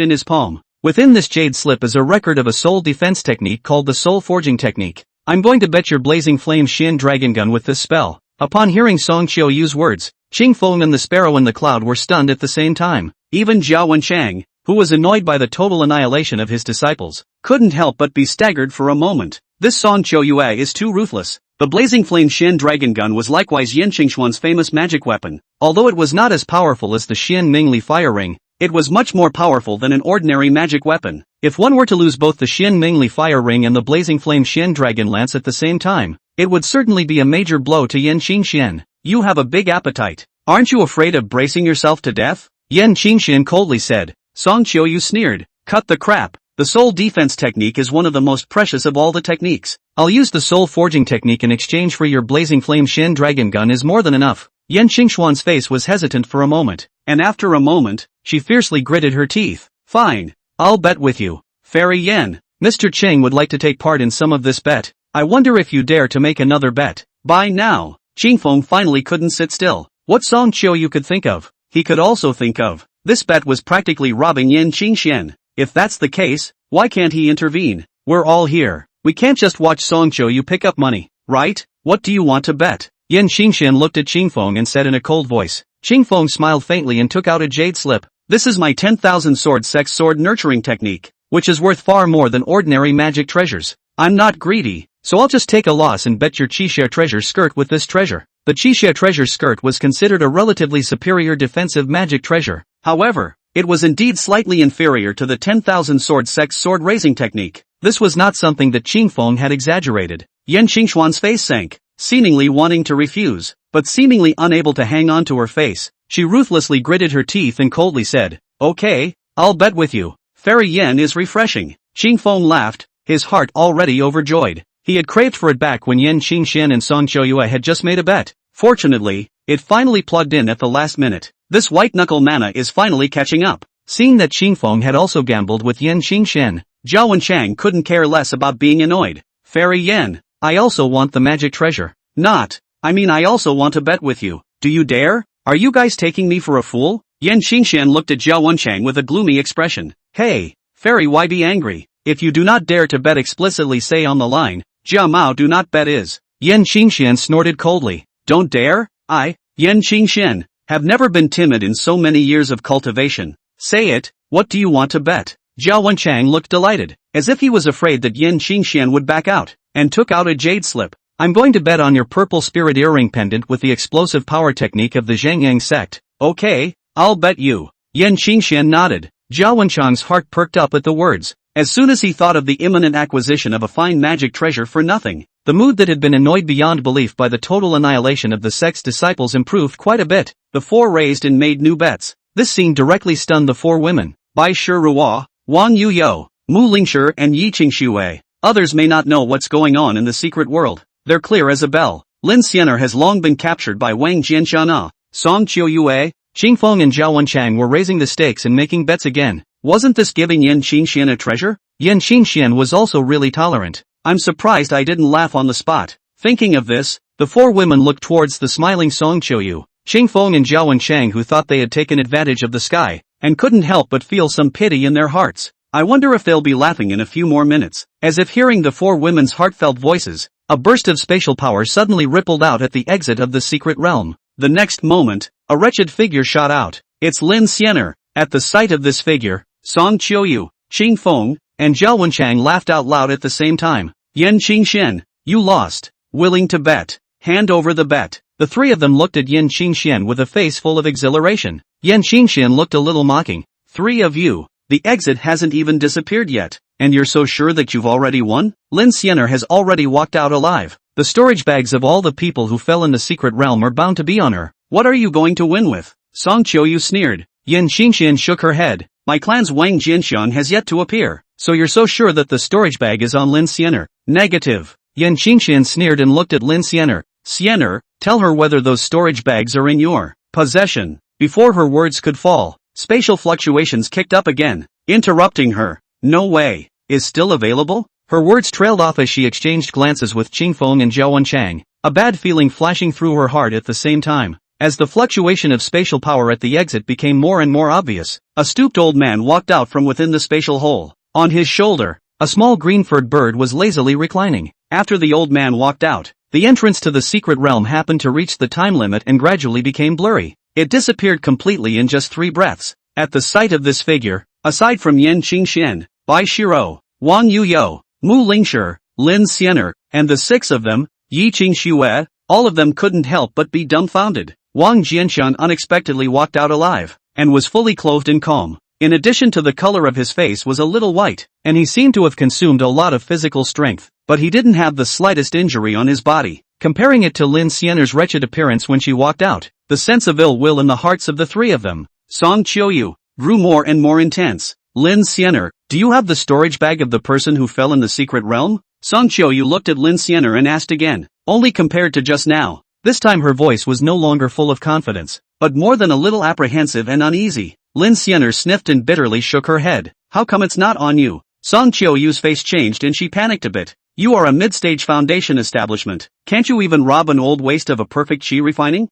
Speaker 1: in his palm. Within this jade slip is a record of a soul defense technique called the soul forging technique. I'm going to bet your blazing flame Xian dragon gun with this spell. Upon hearing Song Qiuyu's words, Qing Feng and the sparrow in the cloud were stunned at the same time. Even Zhao Wenchang, who was annoyed by the total annihilation of his disciples, couldn't help but be staggered for a moment. This Song Qiuyu is too ruthless. The blazing flame Xian dragon gun was likewise Yan Qingxuan's famous magic weapon. Although it was not as powerful as the Xian Mingli fire ring, it was much more powerful than an ordinary magic weapon. If one were to lose both the Xian Mingli fire ring and the blazing flame Xian dragon lance at the same time, it would certainly be a major blow to Yan Qingxian. You have a big appetite. Aren't you afraid of bracing yourself to death? Yan Qingxian coldly said. Song Qiuyu sneered. Cut the crap. The soul defense technique is one of the most precious of all the techniques. I'll use the soul forging technique in exchange for your blazing flame Xian dragon gun is more than enough. Yan Qingxuan's face was hesitant for a moment, and after a moment, she fiercely gritted her teeth. Fine. I'll bet with you. Fairy Yan. Mr. Cheng would like to take part in some of this bet. I wonder if you dare to make another bet. By now, Qing Feng finally couldn't sit still. What Song Qiuyu could think of, he could also think of. This bet was practically robbing Yan Qingxian. If that's the case, why can't he intervene? We're all here. We can't just watch Song Qiuyu pick up money, right? What do you want to bet? Yan Qingxian looked at Qing Feng and said in a cold voice. Qing Feng smiled faintly and took out a jade slip. This is my 10,000 sword sex sword nurturing technique, which is worth far more than ordinary magic treasures. I'm not greedy, so I'll just take a loss and bet your Qixia treasure skirt with this treasure. The Qixia treasure skirt was considered a relatively superior defensive magic treasure. However, it was indeed slightly inferior to the 10,000 sword sex sword raising technique. This was not something that Qing Feng had exaggerated. Yan Qingxuan's face sank, seemingly wanting to refuse, but seemingly unable to hang on to her face. She ruthlessly gritted her teeth and coldly said, Okay, I'll bet with you. Fairy Yan is refreshing. Qing Feng laughed, his heart already overjoyed. He had craved for it back when Yan Qingxian and Song Qiuyu had just made a bet. Fortunately, it finally plugged in at the last minute. This white-knuckle mana is finally catching up. Seeing that Qing Feng had also gambled with Yan Qingxian, Zhao Wenchang couldn't care less about being annoyed. Fairy Yan, I also want the magic treasure. I also want to bet with you. Do you dare? Are you guys taking me for a fool? Yan Qingxian looked at Zhao Wenchang with a gloomy expression. Hey, Fairy, why be angry? If you do not dare to bet, explicitly say on the line, Jia Mao do not bet is. Yan Qingxian snorted coldly. Don't dare? I, Yan Qingxian, have never been timid in so many years of cultivation. Say it, what do you want to bet? Zhao Wenchang looked delighted, as if he was afraid that Yan Qingxian would back out, and took out a jade slip. I'm going to bet on your purple spirit earring pendant with the explosive power technique of the Zhengyang sect. Okay, I'll bet you. Yan Qingxian nodded. Zhao Wenchang's heart perked up at the words. As soon as he thought of the imminent acquisition of a fine magic treasure for nothing, the mood that had been annoyed beyond belief by the total annihilation of the sect's disciples improved quite a bit. The four raised and made new bets. This scene directly stunned the four women. Bai Shiruo, Wang Yuyo, Mu Lingshi and Yi Qingxue. Others may not know what's going on in the secret world. They're clear as a bell. Lin Xianer has long been captured by Wang Jianxiana. Song Qiuyu, Qing Feng and Zhao Wenchang were raising the stakes and making bets again. Wasn't this giving Yan Qingxian a treasure? Yan Qingxian was also really tolerant. I'm surprised I didn't laugh on the spot. Thinking of this, the four women looked towards the smiling Song Qiuyu, Qing Feng and Zhao Wenchang, who thought they had taken advantage of the sky, and couldn't help but feel some pity in their hearts. I wonder if they'll be laughing in a few more minutes. As if hearing the four women's heartfelt voices, a burst of spatial power suddenly rippled out at the exit of the secret realm. The next moment, a wretched figure shot out. It's Lin Xianer. At the sight of this figure, Song Qiuyu, Qing Feng, and Zhao Wenchang laughed out loud at the same time. Yan Qingxian, you lost. Willing to bet? Hand over the bet. The three of them looked at Yan Qingxian with a face full of exhilaration. Yan Qingxian looked a little mocking. Three of you. The exit hasn't even disappeared yet. And you're so sure that you've already won? Lin Xianer has already walked out alive. The storage bags of all the people who fell in the secret realm are bound to be on her. What are you going to win with? Song Qiuyu sneered. Yan Qingxian shook her head. My clan's Wang Jianxiang has yet to appear. So you're so sure that the storage bag is on Lin Xianer? Negative. Yan Qingxian sneered and looked at Lin Xianer. Xianer, tell her whether those storage bags are in your possession. Before her words could fall, spatial fluctuations kicked up again, interrupting her. No way. Is still available? Her words trailed off as she exchanged glances with Qing Feng and Zhao Wenchang, a bad feeling flashing through her heart at the same time. As the fluctuation of spatial power at the exit became more and more obvious, a stooped old man walked out from within the spatial hole. On his shoulder, a small green-furred bird was lazily reclining. After the old man walked out, the entrance to the secret realm happened to reach the time limit and gradually became blurry. It disappeared completely in just 3 breaths. At the sight of this figure, aside from Yan Qingxian, Bai Shiro, Wang Yuyo, Mu Lingshi, Lin Xianer, and the 6 of them, Yi Qingxue, all of them couldn't help but be dumbfounded. Wang Jianxian unexpectedly walked out alive, and was fully clothed in calm. In addition to the color of his face was a little white, and he seemed to have consumed a lot of physical strength, but he didn't have the slightest injury on his body. Comparing it to Lin Xianer's wretched appearance when she walked out, the sense of ill will in the hearts of the 3 of them, Song Qiuyu, grew more and more intense. Lin Xianer, do you have the storage bag of the person who fell in the secret realm? Song Qiuyu looked at Lin Xianer and asked again, only compared to just now. This time her voice was no longer full of confidence, but more than a little apprehensive and uneasy. Lin Xianer sniffed and bitterly shook her head. How come it's not on you? Song Qiuyu's face changed and she panicked a bit. You are a mid-stage foundation establishment. Can't you even rob an old waste of a perfect chi refining?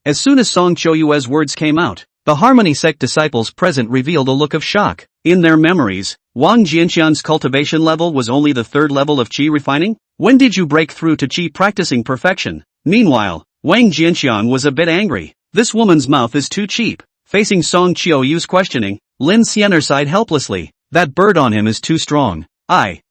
Speaker 1: As soon as Song Qiuyu's words came out, the Harmony Sect disciples present revealed a look of shock. In their memories, Wang Jianxian's cultivation level was only the 3rd level of chi refining? When did you break through to chi practicing perfection? Meanwhile, Wang Jianxian was a bit angry. This woman's mouth is too cheap. Facing Song Qiuyu's questioning, Lin Xianer sighed helplessly. That bird on him is too strong.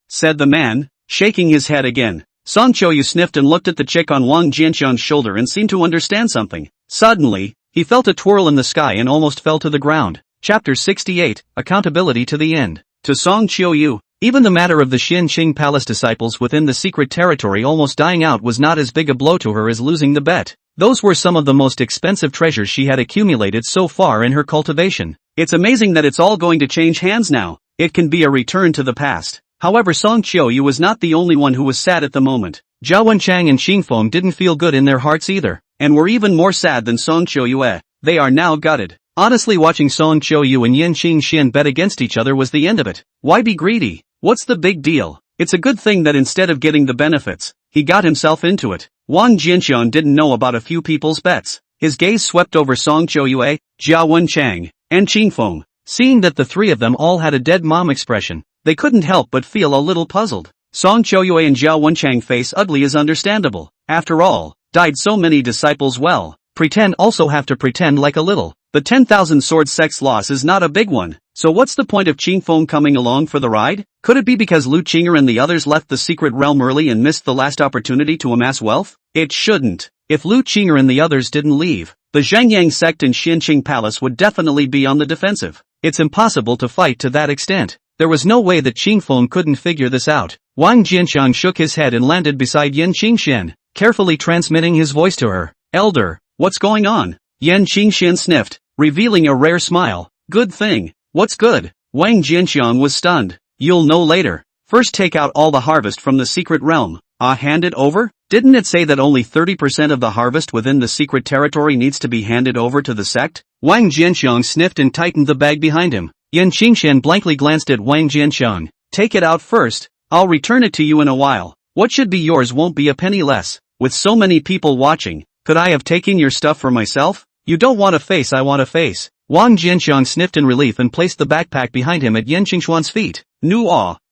Speaker 1: Said the man, shaking his head again. Song Qiuyu sniffed and looked at the chick on Wang Jianxian's shoulder and seemed to understand something. Suddenly, he felt a twirl in the sky and almost fell to the ground. Chapter 68, Accountability to the End. To Song Qiuyu, even the matter of the Xinqing Palace disciples within the secret territory almost dying out was not as big a blow to her as losing the bet. Those were some of the most expensive treasures she had accumulated so far in her cultivation. It's amazing that it's all going to change hands now. It can be a return to the past. However, Song Qiuyu was not the only one who was sad at the moment. Zhao Wenchang and Qing Feng didn't feel good in their hearts either, and were even more sad than Song Qiuyu. They are now gutted. Honestly, watching Song Qiuyu and Yan Qingxian bet against each other was the end of it. Why be greedy? What's the big deal? It's a good thing that instead of getting the benefits, he got himself into it. Wang Jianxian didn't know about a few people's bets. His gaze swept over Song Qiuyu, Zhao Wenchang, and Qing Feng. Seeing that the 3 of them all had a dead mom expression, they couldn't help but feel a little puzzled. Song Qiuyu and Zhao Wenchang face ugly is understandable. After all, died so many disciples well. Pretend also have to pretend like a little. The 10,000 sword sect's loss is not a big one. So what's the point of Qing Feng coming along for the ride? Could it be because Lu Qinger and the others left the secret realm early and missed the last opportunity to amass wealth? It shouldn't. If Lu Qinger and the others didn't leave, the Zhangyang sect and Xinqing Palace would definitely be on the defensive. It's impossible to fight to that extent. There was no way that Qing Feng couldn't figure this out. Wang Jianxiang shook his head and landed beside Yan Qingxian, carefully transmitting his voice to her. Elder, what's going on? Yan Qingxian sniffed, revealing a rare smile. Good thing. What's good? Wang Jianxiang was stunned. You'll know later. First take out all the harvest from the secret realm. Hand it over? Didn't it say that only 30% of the harvest within the secret territory needs to be handed over to the sect? Wang Jianxiang sniffed and tightened the bag behind him. Yan Qingxian blankly glanced at Wang Jianxiang. Take it out first. I'll return it to you in a while. What should be yours won't be a penny less. With so many people watching, could I have taken your stuff for myself? You don't want a face, I want a face. Wang Jianxiang sniffed in relief and placed the backpack behind him at Yan Qingxuan's feet.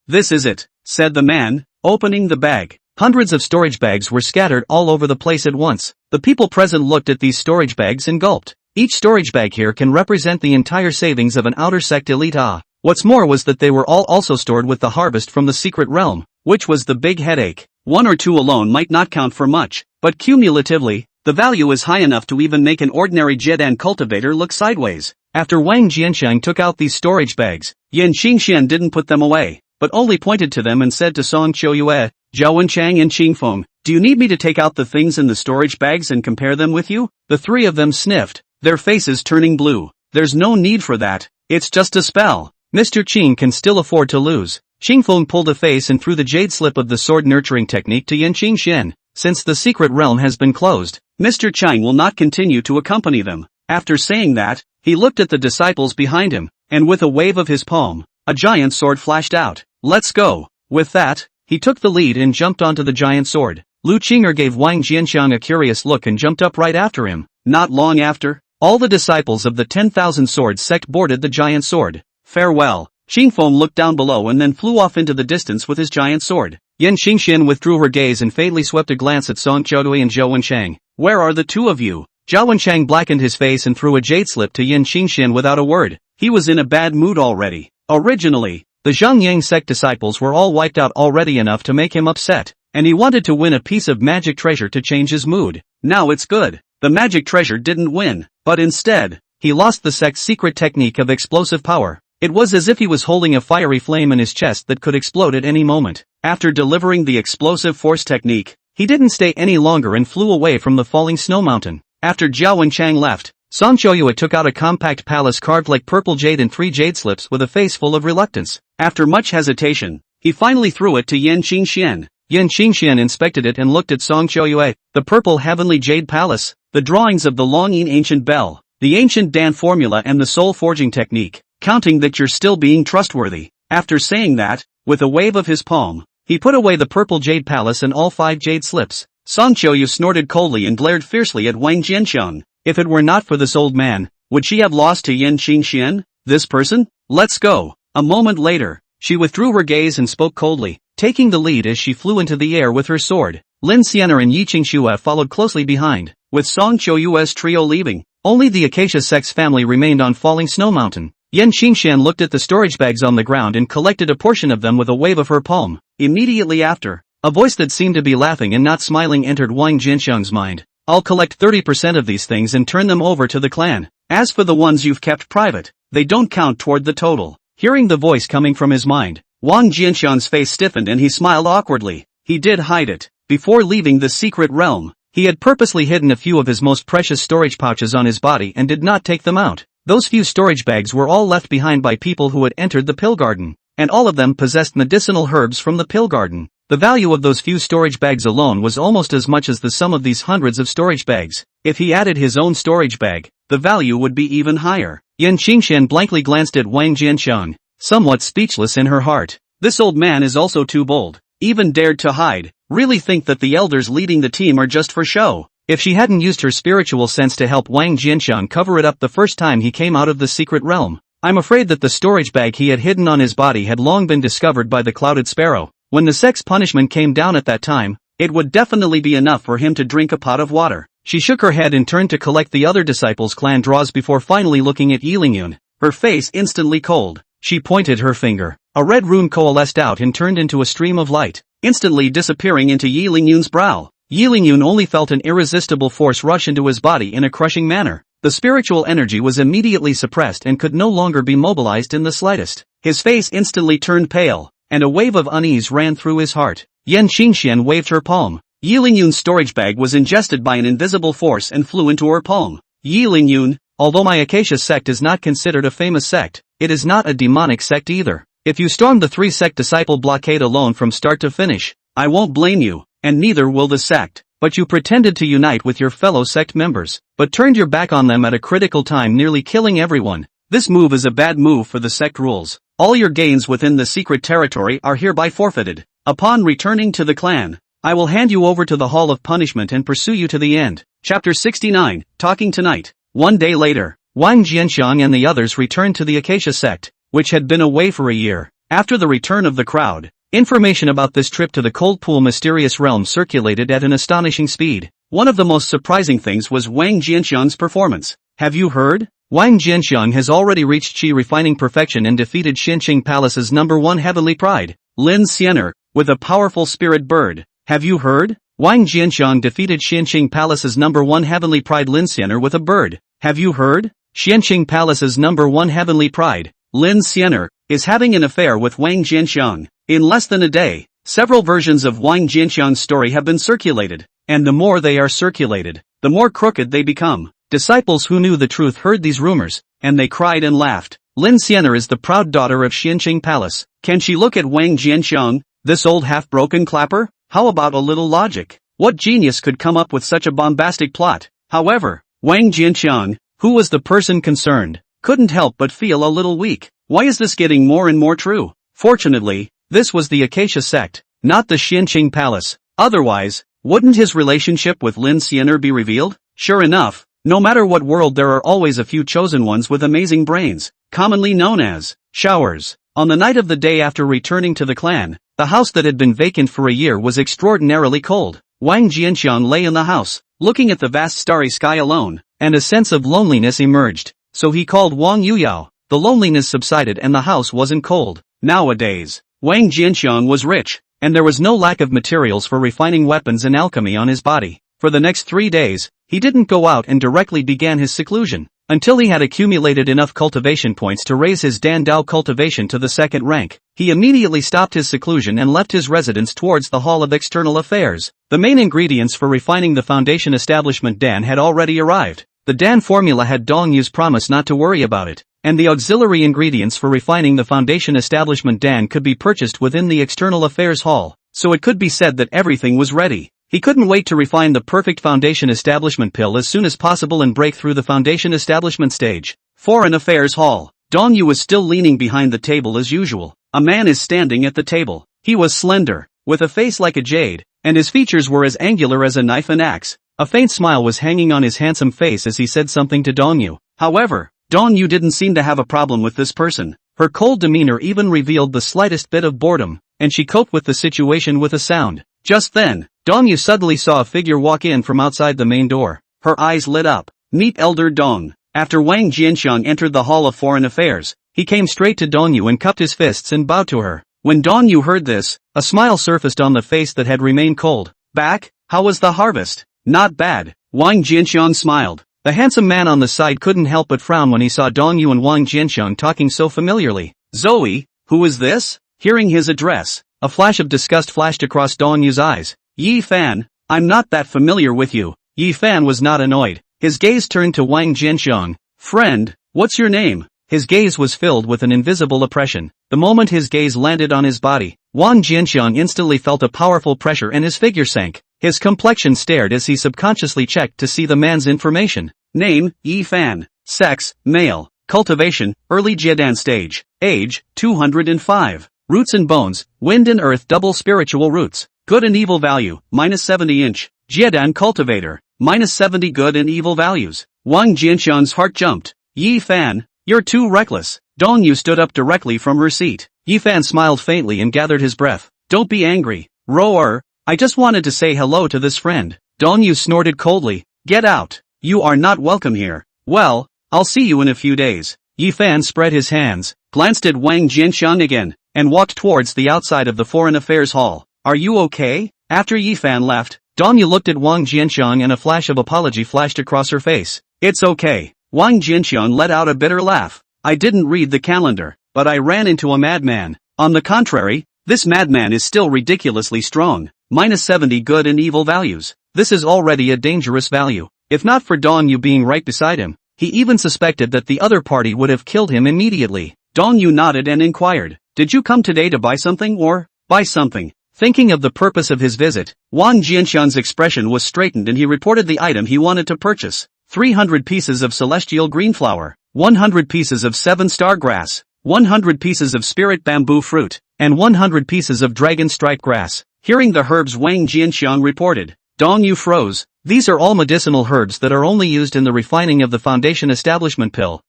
Speaker 1: This is it, said the man, opening the bag. Hundreds of storage bags were scattered all over the place at once. The people present looked at these storage bags and gulped. Each storage bag here can represent the entire savings of an outer sect elite. What's more was that they were all also stored with the harvest from the secret realm, which was the big headache. One or two alone might not count for much, but cumulatively, the value is high enough to even make an ordinary Jedan cultivator look sideways. After Wang Jianxiang took out these storage bags, Yan Qingxian didn't put them away, but only pointed to them and said to Song Qiuyue, Zhao Wenchang and Qingfeng, do you need me to take out the things in the storage bags and compare them with you? The three of them sniffed, their faces turning blue. There's no need for that, it's just a spell. Mr. Qing can still afford to lose. Qingfeng pulled a face and threw the jade slip of the sword nurturing technique to Yan Qingxian. Since the secret realm has been closed, Mr. Chang will not continue to accompany them. After saying that, he looked at the disciples behind him, and with a wave of his palm, a giant sword flashed out. Let's go. With that, he took the lead and jumped onto the giant sword. Lu Qinger gave Wang Jianxiang a curious look and jumped up right after him. Not long after, all the disciples of the 10,000 Swords sect boarded the giant sword. Farewell. Qingfeng looked down below and then flew off into the distance with his giant sword. Yan Qingxian withdrew her gaze and fatally swept a glance at Song Qiudui and Zhou Wenchang. Where are the two of you? Zhao Wenchang blackened his face and threw a jade slip to Yan Qingxian without a word. He was in a bad mood already. Originally, the Zhangyang sect disciples were all wiped out already enough to make him upset, and he wanted to win a piece of magic treasure to change his mood. Now it's good. The magic treasure didn't win, but instead, he lost the sect's secret technique of explosive power. It was as if he was holding a fiery flame in his chest that could explode at any moment. After delivering the explosive force technique, he didn't stay any longer and flew away from the falling snow mountain. After Zhao Wenchang left, Song Qiuyue took out a compact palace carved like purple jade and 3 jade slips with a face full of reluctance. After much hesitation, he finally threw it to Yan Qingxian. Yan Qingxian inspected it and looked at Song Qiuyue. The purple heavenly jade palace, the drawings of the Longyin ancient bell, the ancient Dan formula and the soul forging technique, counting that you're still being trustworthy. After saying that, with a wave of his palm, he put away the purple jade palace and all 5 jade slips. Song Qiuyue snorted coldly and glared fiercely at Wang Jianxiang. If it were not for this old man, would she have lost to Yan Qingxian? This person? Let's go. A moment later, she withdrew her gaze and spoke coldly, taking the lead as she flew into the air with her sword. Lin Xianer and Yi Qingxue followed closely behind, with Song Qiuyue's trio leaving. Only the Acacia Sect's family remained on Falling Snow Mountain. Yan Qingxian looked at the storage bags on the ground and collected a portion of them with a wave of her palm. Immediately after, a voice that seemed to be laughing and not smiling entered Wang Jianxiang's mind. I'll collect 30% of these things and turn them over to the clan. As for the ones you've kept private, they don't count toward the total. Hearing the voice coming from his mind, Wang Jianxiang's face stiffened and he smiled awkwardly. He did hide it. Before leaving the secret realm, he had purposely hidden a few of his most precious storage pouches on his body and did not take them out. Those few storage bags were all left behind by people who had entered the pill garden, and all of them possessed medicinal herbs from the pill garden. The value of those few storage bags alone was almost as much as the sum of these hundreds of storage bags. If he added his own storage bag, the value would be even higher. Yan Qingxian blankly glanced at Wang Jianxiang, somewhat speechless in her heart. This old man is also too bold. Even dared to hide. Really think that the elders leading the team are just for show. If she hadn't used her spiritual sense to help Wang Jianxiang cover it up the first time he came out of the secret realm, I'm afraid that the storage bag he had hidden on his body had long been discovered by the Clouded Sparrow. When the sect's punishment came down at that time, it would definitely be enough for him to drink a pot of water. She shook her head and turned to collect the other disciples' clan draws before finally looking at Yilingyun. Her face instantly cold. She pointed her finger. A red rune coalesced out and turned into a stream of light, instantly disappearing into Yilingyun's brow. Yilingyun only felt an irresistible force rush into his body in a crushing manner. The spiritual energy was immediately suppressed and could no longer be mobilized in the slightest. His face instantly turned pale, and a wave of unease ran through his heart. Yan Qingxian waved her palm. Yilingyun's storage bag was ingested by an invisible force and flew into her palm. Yilingyun, although my Acacia sect is not considered a famous sect, it is not a demonic sect either. If you storm the 3-sect disciple blockade alone from start to finish, I won't blame you, and neither will the sect. But you pretended to unite with your fellow sect members, but turned your back on them at a critical time, nearly killing everyone. This move is a bad move for the sect rules. All your gains within the secret territory are hereby forfeited. Upon returning to the clan, I will hand you over to the Hall of Punishment and pursue you to the end. Chapter 69, Talking Tonight. One day later, Wang Jianxiang and the others returned to the Acacia sect, which had been away for a year. After the return of the crowd, information about this trip to the Cold Pool mysterious realm circulated at an astonishing speed. One of the most surprising things was Wang Jianxiang's performance. Have you heard? Wang Jianxiang has already reached Qi refining perfection and defeated Xinqing Palace's #1 heavenly pride, Lin Xianer, with a powerful spirit bird. Have you heard? Wang Jianxiang defeated Xinqing Palace's #1 heavenly pride Lin Xianer with a bird. Have you heard? Xinqing Palace's #1 heavenly pride, Lin Xianer, is having an affair with Wang Jianxiang. In less than a day, several versions of Wang Jianxiang's story have been circulated, and the more they are circulated, the more crooked they become. Disciples who knew the truth heard these rumors, and they cried and laughed. Lin Xianer is the proud daughter of Xinqing Palace. Can she look at Wang Jianxiang, this old half-broken clapper? How about a little logic? What genius could come up with such a bombastic plot? However, Wang Jianxiang, who was the person concerned, couldn't help but feel a little weak. Why is this getting more and more true? Fortunately, this was the Acacia Sect, not the Xinqing Palace. Otherwise, wouldn't his relationship with Lin Xianer be revealed? Sure enough, no matter what world, there are always a few chosen ones with amazing brains, commonly known as showers. On the night of the day after returning to the clan, the house that had been vacant for a year was extraordinarily cold. Wang Jianxiang lay in the house, looking at the vast starry sky alone, and a sense of loneliness emerged. So he called Wang Yuyao. The loneliness subsided and the house wasn't cold. Nowadays, Wang Jianxiang was rich, and there was no lack of materials for refining weapons and alchemy on his body. For the next 3 days, he didn't go out and directly began his seclusion, until he had accumulated enough cultivation points to raise his Dan Dao cultivation to the 2nd rank. He immediately stopped his seclusion and left his residence towards the Hall of External Affairs. The main ingredients for refining the Foundation Establishment Dan had already arrived. The Dan formula had Dong Yu's promise not to worry about it, and the auxiliary ingredients for refining the Foundation Establishment Dan could be purchased within the External Affairs Hall, so it could be said that everything was ready. He couldn't wait to refine the perfect Foundation Establishment pill as soon as possible and break through the Foundation Establishment stage. Foreign Affairs Hall. Dong Yu was still leaning behind the table as usual. A man is standing at the table. He was slender, with a face like a jade, and his features were as angular as a knife and axe. A faint smile was hanging on his handsome face as he said something to Dong Yu. However, Dong Yu didn't seem to have a problem with this person. Her cold demeanor even revealed the slightest bit of boredom, and she coped with the situation with a sound. Just then, Dong Yu suddenly saw a figure walk in from outside the main door. Her eyes lit up. Meet Elder Dong. After Wang Jianxiang entered the Hall of Foreign Affairs, he came straight to Dong Yu and cupped his fists and bowed to her. When Dong Yu heard this, a smile surfaced on the face that had remained cold. Back? How was the harvest? Not bad. Wang Jianxiang smiled. The handsome man on the side couldn't help but frown when he saw Dong Yu and Wang Jianxiang talking so familiarly. Zoe, who is this? Hearing his address, a flash of disgust flashed across Dong Yu's eyes. Yi Fan, I'm not that familiar with you. Yi Fan was not annoyed. His gaze turned to Wang Jianxiang. Friend, what's your name? His gaze was filled with an invisible oppression. The moment his gaze landed on his body, Wang Jianxiang instantly felt a powerful pressure and his figure sank. His complexion stared as he subconsciously checked to see the man's information. Name, Yi Fan. Sex, male. Cultivation, early Jiedan stage. Age, 205. Roots and bones, wind and earth double spiritual roots. Good and evil value, -70 inch. Jiedan cultivator, -70 good and evil values. Wang Jianxiang's heart jumped. Yi Fan, you're too reckless. Dong Yu stood up directly from her seat. Yi Fan smiled faintly and gathered his breath. Don't be angry. Roar. I just wanted to say hello to this friend. Dong Yu snorted coldly. Get out. You are not welcome here. Well, I'll see you in a few days. Yi Fan spread his hands, glanced at Wang Jianxiang again, and walked towards the outside of the Foreign Affairs Hall. Are you okay? After Yi Fan left, Dong Yu looked at Wang Jianxiang and a flash of apology flashed across her face. It's okay. Wang Jianxiang let out a bitter laugh. I didn't read the calendar, but I ran into a madman. On the contrary, this madman is still ridiculously strong. -70 good and evil values. This is already a dangerous value. If not for Dong Yu being right beside him, he even suspected that the other party would have killed him immediately. Dong Yu nodded and inquired, did you come today to buy something or buy something? Thinking of the purpose of his visit, Wang Jianxiang's expression was straightened and he reported the item he wanted to purchase. 300 pieces of celestial green flower, 100 pieces of 7-star grass, 100 pieces of spirit bamboo fruit, and 100 pieces of dragon stripe grass. Hearing the herbs Wang Jianxiang reported, Dong Yu froze. These are all medicinal herbs that are only used in the refining of the Foundation Establishment pill.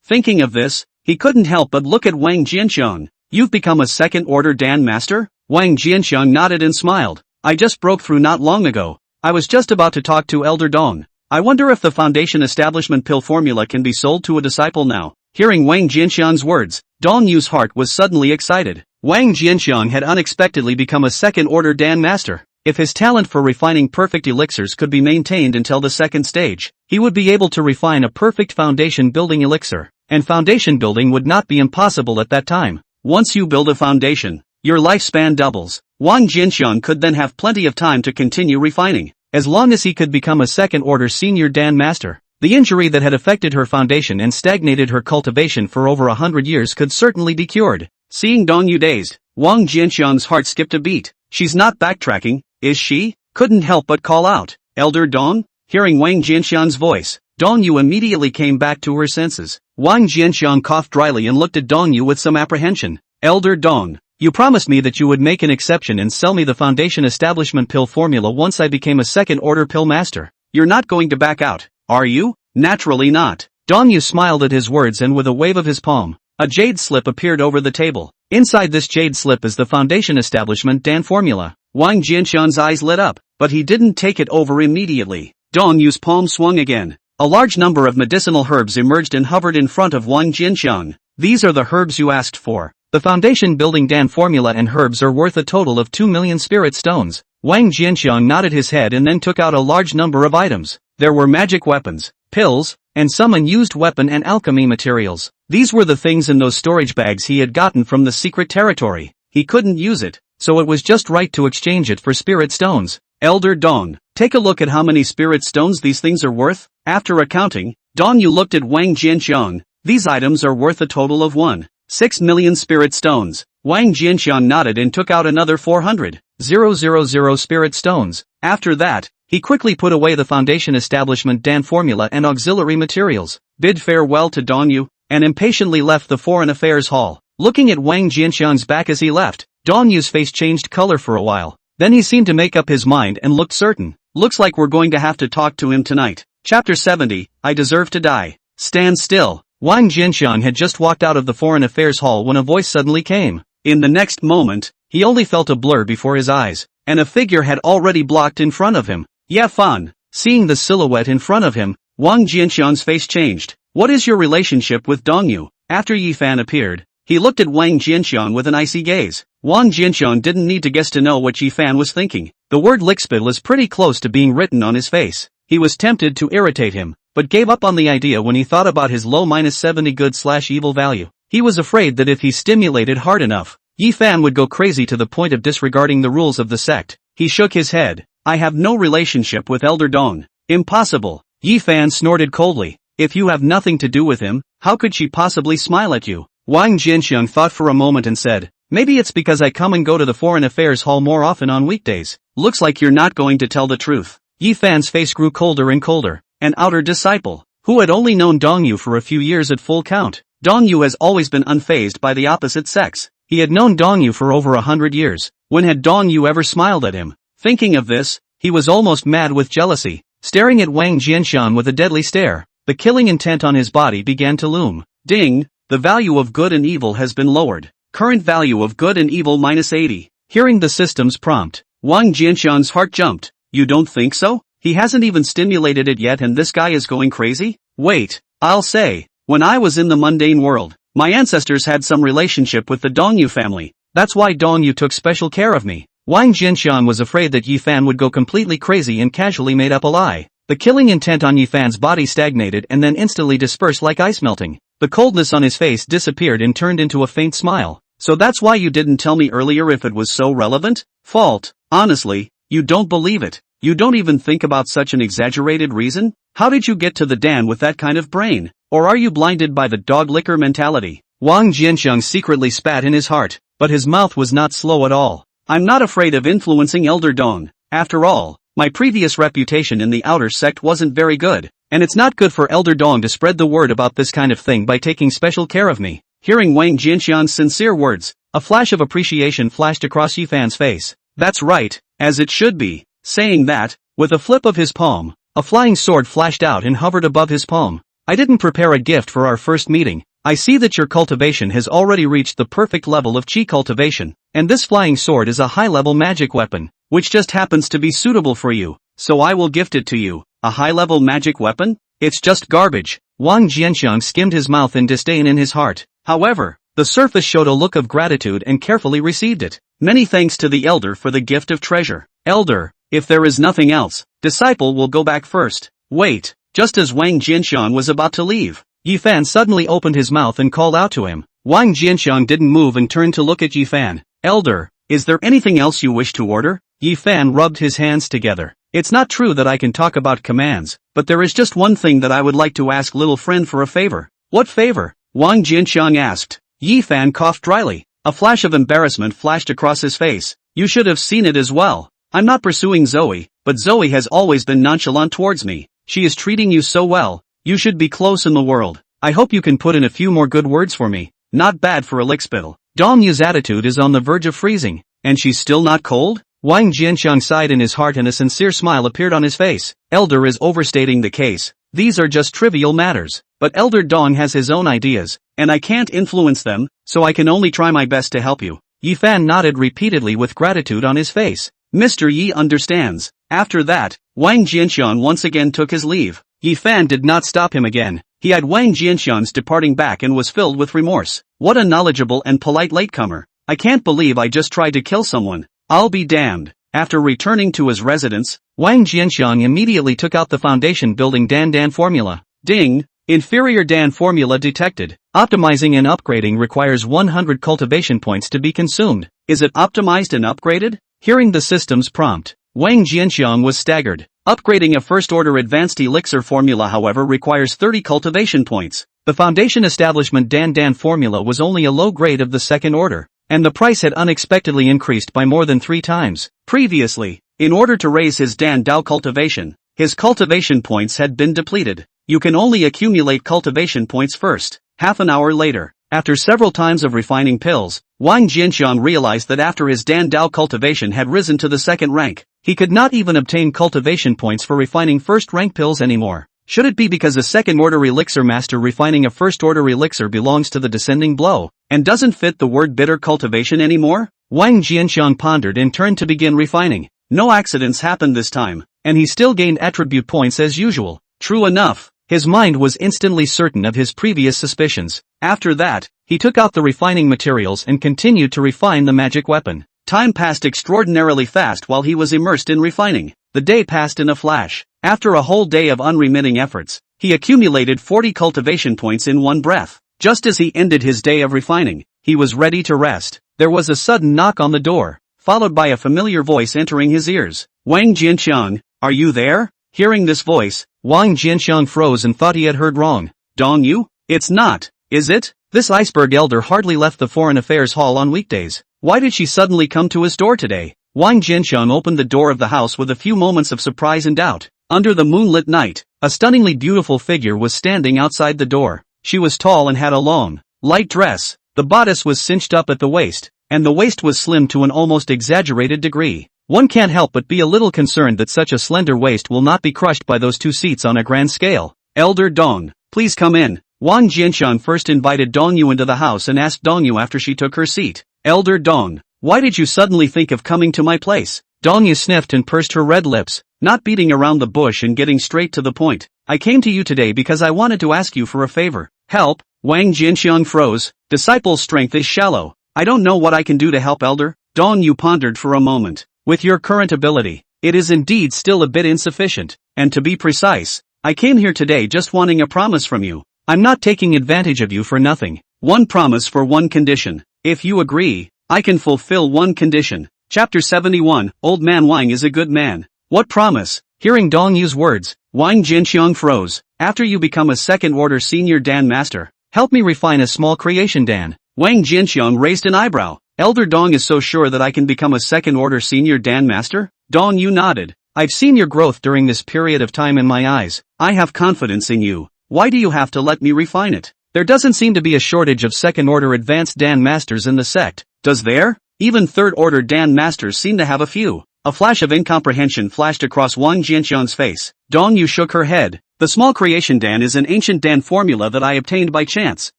Speaker 1: Thinking of this, he couldn't help but look at Wang Jianxiang. You've become a second-order Dan master? Wang Jianxiang nodded and smiled. I just broke through not long ago. I was just about to talk to Elder Dong. I wonder if the foundation establishment pill formula can be sold to a disciple now. Hearing Wang Jianxiang's words, Dong Yu's heart was suddenly excited. Wang Jianxiang had unexpectedly become a second-order Dan master. If his talent for refining perfect elixirs could be maintained until the second stage, he would be able to refine a perfect foundation building elixir. And foundation building would not be impossible at that time. Once you build a foundation, your lifespan doubles. Wang Jianxiang could then have plenty of time to continue refining, as long as he could become a second-order senior Dan master. The injury that had affected her foundation and stagnated her cultivation for over 100 years could certainly be cured. Seeing Dong Yu dazed, Wang Jianxiang's heart skipped a beat. She's not backtracking, is she? Couldn't help but call out, Elder Dong? Hearing Wang Jianxiang's voice, Dong Yu immediately came back to her senses. Wang Jianxiang coughed dryly and looked at Dong Yu with some apprehension. Elder Dong, you promised me that you would make an exception and sell me the foundation establishment pill formula once I became a second-order pill master. You're not going to back out, are you? Naturally not. Dong Yu smiled at his words and with a wave of his palm, a jade slip appeared over the table. Inside this jade slip is the foundation establishment Dan formula. Wang Jianxiang's eyes lit up, but he didn't take it over immediately. Dong Yu's palm swung again. A large number of medicinal herbs emerged and hovered in front of Wang Jianxiang. These are the herbs you asked for. The foundation building Dan formula and herbs are worth a total of 2 million spirit stones. Wang Jianxiang nodded his head and then took out a large number of items. There were magic weapons, pills, and some unused weapon and alchemy materials. These were the things in those storage bags he had gotten from the secret territory. He couldn't use it, so it was just right to exchange it for spirit stones. Elder Dong, take a look at how many spirit stones these things are worth. After accounting, Dong Yu looked at Wang Jianxiang. These items are worth a total of 1.6 million spirit stones. Wang Jianxiang nodded and took out another 400,000 spirit stones. After that, he quickly put away the foundation establishment Dan formula and auxiliary materials, bid farewell to Dong Yu, and impatiently left the Foreign Affairs Hall. Looking at Wang Jianxiang's back as he left, Dong Yu's face changed color for a while. Then he seemed to make up his mind and looked certain. Looks like we're going to have to talk to him tonight. Chapter 70, I Deserve to Die. Stand still. Wang Jianxiang had just walked out of the Foreign Affairs Hall when a voice suddenly came. In the next moment, he only felt a blur before his eyes, and a figure had already blocked in front of him. Ye Fan. Seeing the silhouette in front of him, Wang Jianxiang's face changed. What is your relationship with Dong Yu? After Ye Fan appeared, he looked at Wang Jianxiang with an icy gaze. Wang Jianxiang didn't need to guess to know what Ye Fan was thinking. The word lickspit was pretty close to being written on his face. He was tempted to irritate him, but gave up on the idea when he thought about his low -70 good/evil value. He was afraid that if he stimulated hard enough, Ye Fan would go crazy to the point of disregarding the rules of the sect. He shook his head. I have no relationship with Elder Dong. Impossible. Ye Fan snorted coldly. If you have nothing to do with him, how could she possibly smile at you? Wang Jianxiang thought for a moment and said, maybe it's because I come and go to the Foreign Affairs Hall more often on weekdays. Looks like you're not going to tell the truth. Ye Fan's face grew colder and colder. An outer disciple, who had only known Dong Yu for a few years at full count. Dong Yu has always been unfazed by the opposite sex. He had known Dong Yu for over 100 years. When had Dong Yu ever smiled at him? Thinking of this, he was almost mad with jealousy. Staring at Wang Jianxiang with a deadly stare, the killing intent on his body began to loom. Ding! The value of good and evil has been lowered. Current value of good and evil -80. Hearing the system's prompt, Wang Jianxiang's heart jumped. You don't think so? He hasn't even stimulated it yet and this guy is going crazy? Wait, I'll say, when I was in the mundane world, my ancestors had some relationship with the Dong Yu family. That's why Dong Yu took special care of me. Wang Jianxiang was afraid that Ye Fan would go completely crazy and casually made up a lie. The killing intent on Ye Fan's body stagnated and then instantly dispersed like ice melting. The coldness on his face disappeared and turned into a faint smile. So that's why you didn't tell me earlier if it was so relevant? Fault. Honestly, you don't believe it. You don't even think about such an exaggerated reason? How did you get to the Dan with that kind of brain? Or are you blinded by the dog licker mentality? Wang Jianxiang secretly spat in his heart, but his mouth was not slow at all. I'm not afraid of influencing Elder Dong. After all, my previous reputation in the outer sect wasn't very good, and it's not good for Elder Dong to spread the word about this kind of thing by taking special care of me. Hearing Wang Jianxiang's sincere words, a flash of appreciation flashed across Ye Fan's face. That's right, as it should be. Saying that, with a flip of his palm, a flying sword flashed out and hovered above his palm. I didn't prepare a gift for our first meeting. I see that your cultivation has already reached the perfect level of chi cultivation, and this flying sword is a high-level magic weapon, which just happens to be suitable for you. so I will gift it to you. A high-level magic weapon? It's just garbage. Wang Jianxiang skimmed his mouth in disdain in his heart. However, the surface showed a look of gratitude and carefully received it. Many thanks to the elder for the gift of treasure. Elder, if there is nothing else, disciple will go back first. Wait, just as Wang Jianxiang was about to leave, Yifan suddenly opened his mouth and called out to him. Wang Jianxiang didn't move and turned to look at Yifan. Elder, is there anything else you wish to order? Yifan rubbed his hands together. It's not true that I can talk about commands, but there is just one thing that I would like to ask little friend for a favor. What favor? Wang Jianxiang asked. Yifan coughed dryly. A flash of embarrassment flashed across his face. You should have seen it as well. I'm not pursuing Zoe, but Zoe has always been nonchalant towards me. She is treating you so well. You should be close in the world. I hope you can put in a few more good words for me. Not bad for a lickspittle. Dong Yu's attitude is on the verge of freezing. And she's still not cold? Wang Jianxiang sighed in his heart and a sincere smile appeared on his face. Elder is overstating the case. These are just trivial matters. But Elder Dong has his own ideas, and I can't influence them, so I can only try my best to help you. Yifan nodded repeatedly with gratitude on his face. Mr. Yi understands. After that, Wang Jianxiang once again took his leave. Yifan did not stop him again. He had Wang Jianxiang's departing back and was filled with remorse. What a knowledgeable and polite latecomer. I can't believe I just tried to kill someone. I'll be damned. After returning to his residence, Wang Jianxiang immediately took out the foundation building Dan formula. Ding! Inferior Dan formula detected. Optimizing and upgrading requires 100 cultivation points to be consumed. Is it optimized and upgraded? Hearing the system's prompt, Wang Jianxiang was staggered. Upgrading a first-order advanced elixir formula however requires 30 cultivation points. The foundation establishment Dan formula was only a low grade of the second order, and the price had unexpectedly increased by more than 3 times. Previously, in order to raise his Dan Dao cultivation, his cultivation points had been depleted. You can only accumulate cultivation points first. Half an hour later, after several times of refining pills, Wang Jianxiang realized that after his Dan Dao cultivation had risen to the second rank, he could not even obtain cultivation points for refining first-rank pills anymore. Should it be because a second-order elixir master refining a first-order elixir belongs to the descending blow, and doesn't fit the word bitter cultivation anymore? Wang Jianxiang pondered and turned to begin refining. No accidents happened this time, and he still gained attribute points as usual. True enough, his mind was instantly certain of his previous suspicions. After that, he took out the refining materials and continued to refine the magic weapon. Time passed extraordinarily fast while he was immersed in refining. The day passed in a flash. After a whole day of unremitting efforts, he accumulated 40 cultivation points in one breath. Just as he ended his day of refining, he was ready to rest. There was a sudden knock on the door, followed by a familiar voice entering his ears. Wang Jianxiang, are you there? Hearing this voice, Wang Jianxiang froze and thought he had heard wrong. Dong Yu? It's not, is it? This iceberg elder hardly left the Foreign Affairs Hall on weekdays. Why did she suddenly come to his door today? Wang Jianxiang opened the door of the house with a few moments of surprise and doubt. Under the moonlit night, a stunningly beautiful figure was standing outside the door. She was tall and had a long, light dress. The bodice was cinched up at the waist, and the waist was slim to an almost exaggerated degree. One can't help but be a little concerned that such a slender waist will not be crushed by those 2 seats on a grand scale. Elder Dong, please come in. Wang Jianxiang first invited Dong Yu into the house and asked Dong Yu after she took her seat. Elder Dong, why did you suddenly think of coming to my place? Dong Yu sniffed and pursed her red lips, not beating around the bush and getting straight to the point. I came to you today because I wanted to ask you for a favor. Help? Wang Jianxiang froze. Disciple's strength is shallow. I don't know what I can do to help Elder. Dong Yu pondered for a moment. With your current ability, it is indeed still a bit insufficient, and to be precise, I came here today just wanting a promise from you. I'm not taking advantage of you for nothing. One promise for one condition. If you agree, I can fulfill one condition. Chapter 71, Old Man Wang is a good man. What promise? Hearing Dong Yu's words, Wang Jianxiang froze. After you become a second-order senior Dan master, help me refine a small creation Dan. Wang Jianxiang raised an eyebrow. Elder Dong is so sure that I can become a second-order senior Dan master? Dong Yu nodded. I've seen your growth during this period of time in my eyes. I have confidence in you. Why do you have to let me refine it? There doesn't seem to be a shortage of second-order advanced Dan masters in the sect, does there? Even third-order Dan masters seem to have a few. A flash of incomprehension flashed across Wang Jianxiang's face. Dong Yu shook her head. The small creation Dan is an ancient Dan formula that I obtained by chance,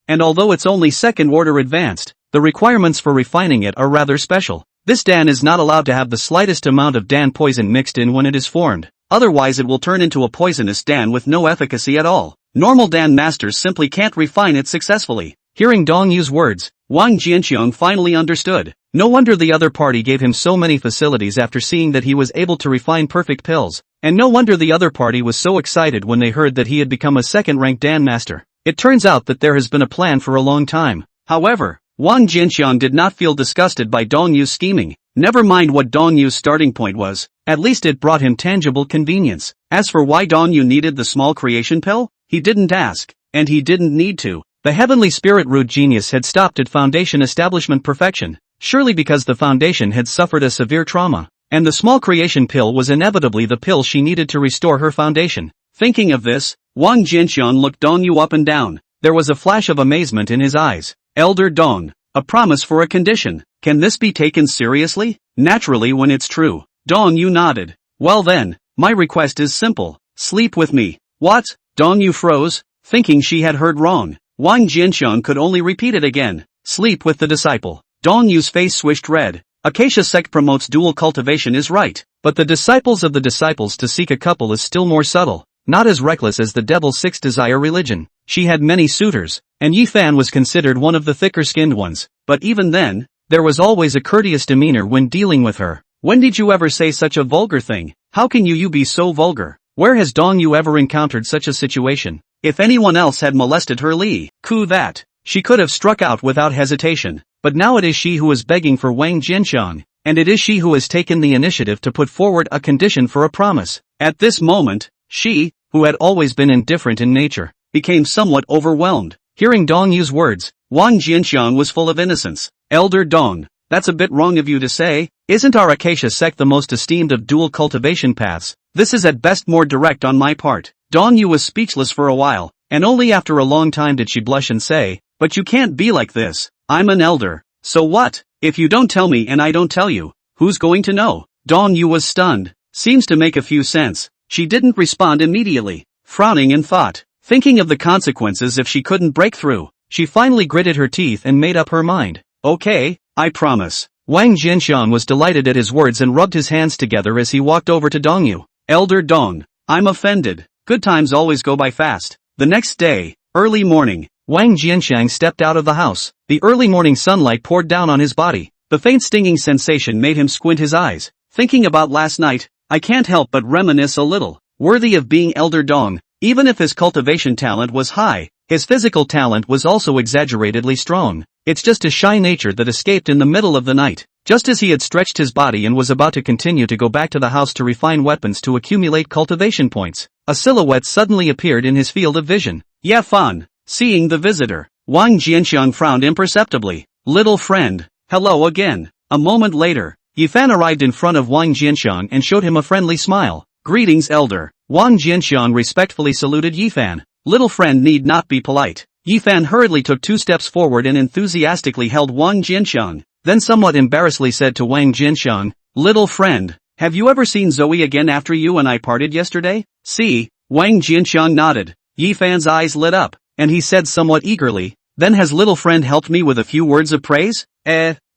Speaker 1: and although it's only second-order advanced, the requirements for refining it are rather special. This Dan is not allowed to have the slightest amount of Dan poison mixed in when it is formed. otherwise it will turn into a poisonous Dan with no efficacy at all. Normal Dan masters simply can't refine it successfully. Hearing Dong Yu's words, Wang Jianqiang finally understood. No wonder the other party gave him so many facilities after seeing that he was able to refine perfect pills, and no wonder the other party was so excited when they heard that he had become a second-ranked Dan master. It turns out that there has been a plan for a long time. However, Wang Jianqiang did not feel disgusted by Dong Yu's scheming. Never mind what Dong Yu's starting point was, at least it brought him tangible convenience. As for why Dong Yu needed the small creation pill, he didn't ask, and he didn't need to. The heavenly spirit root genius had stopped at foundation establishment perfection, surely because the foundation had suffered a severe trauma, and the small creation pill was inevitably the pill she needed to restore her foundation. Thinking of this, Wang Jianqiang looked Dong Yu up and down. There was a flash of amazement in his eyes. Elder Dong, a promise for a condition. Can this be taken seriously? Naturally when it's true. Dong Yu nodded. Well then, my request is simple. Sleep with me. What? Dong Yu froze, thinking she had heard wrong. Wang Jianqiang could only repeat it again. Sleep with the disciple. Dong Yu's face swished red. Acacia Sect promotes dual cultivation is right, but the disciples of the disciples to seek a couple is still more subtle, not as reckless as the devil's sixth desire religion. She had many suitors, and Yi Fan was considered one of the thicker-skinned ones, but even then, there was always a courteous demeanor when dealing with her. When did you ever say such a vulgar thing? How can you be so vulgar? Where has Dong Yu ever encountered such a situation? If anyone else had molested her that, she could have struck out without hesitation, but now it is she who is begging for Wang Jianqiang, and it is she who has taken the initiative to put forward a condition for a promise. At this moment, she, who had always been indifferent in nature, became somewhat overwhelmed. Hearing Dong Yu's words, Wang Jianqiang was full of innocence. Elder Dong, that's a bit wrong of you to say. Isn't our Acacia Sect the most esteemed of dual cultivation paths? This is at best more direct on my part. Dong Yu was speechless for a while, and only after a long time did she blush and say, but you can't be like this. I'm an elder. So what? If you don't tell me and I don't tell you, who's going to know? Dong Yu was stunned. Seems to make a few sense. She didn't respond immediately, frowning in thought, thinking of the consequences if she couldn't break through. She finally gritted her teeth and made up her mind. Okay, I promise. Wang Jianqiang was delighted at his words and rubbed his hands together as he walked over to Dong Yu. Elder Dong, I'm offended. Good times always go by fast. The next day, early morning, Wang Jianqiang stepped out of the house. The early morning sunlight poured down on his body. The faint stinging sensation made him squint his eyes. Thinking about last night, I can't help but reminisce a little. Worthy of being Elder Dong, even if his cultivation talent was high, his physical talent was also exaggeratedly strong. It's just his shy nature that escaped in the middle of the night. Just as he had stretched his body and was about to continue to go back to the house to refine weapons to accumulate cultivation points, a silhouette suddenly appeared in his field of vision. Ye Fan. Seeing the visitor, Wang Jianqiang frowned imperceptibly. Little friend, hello again. A moment later, Yi Fan arrived in front of Wang Jianqiang and showed him a friendly smile. Greetings, elder. Wang Jianqiang respectfully saluted Yi Fan. Little friend need not be polite. Yi Fan hurriedly took 2 steps forward and enthusiastically held Wang Jianqiang, then somewhat embarrassedly said to Wang Jianqiang, Little friend, have you ever seen Zoe again after you and I parted yesterday? See, Wang Jianqiang nodded. Yi Fan's eyes lit up, and he said somewhat eagerly, then has little friend helped me with a few words of praise?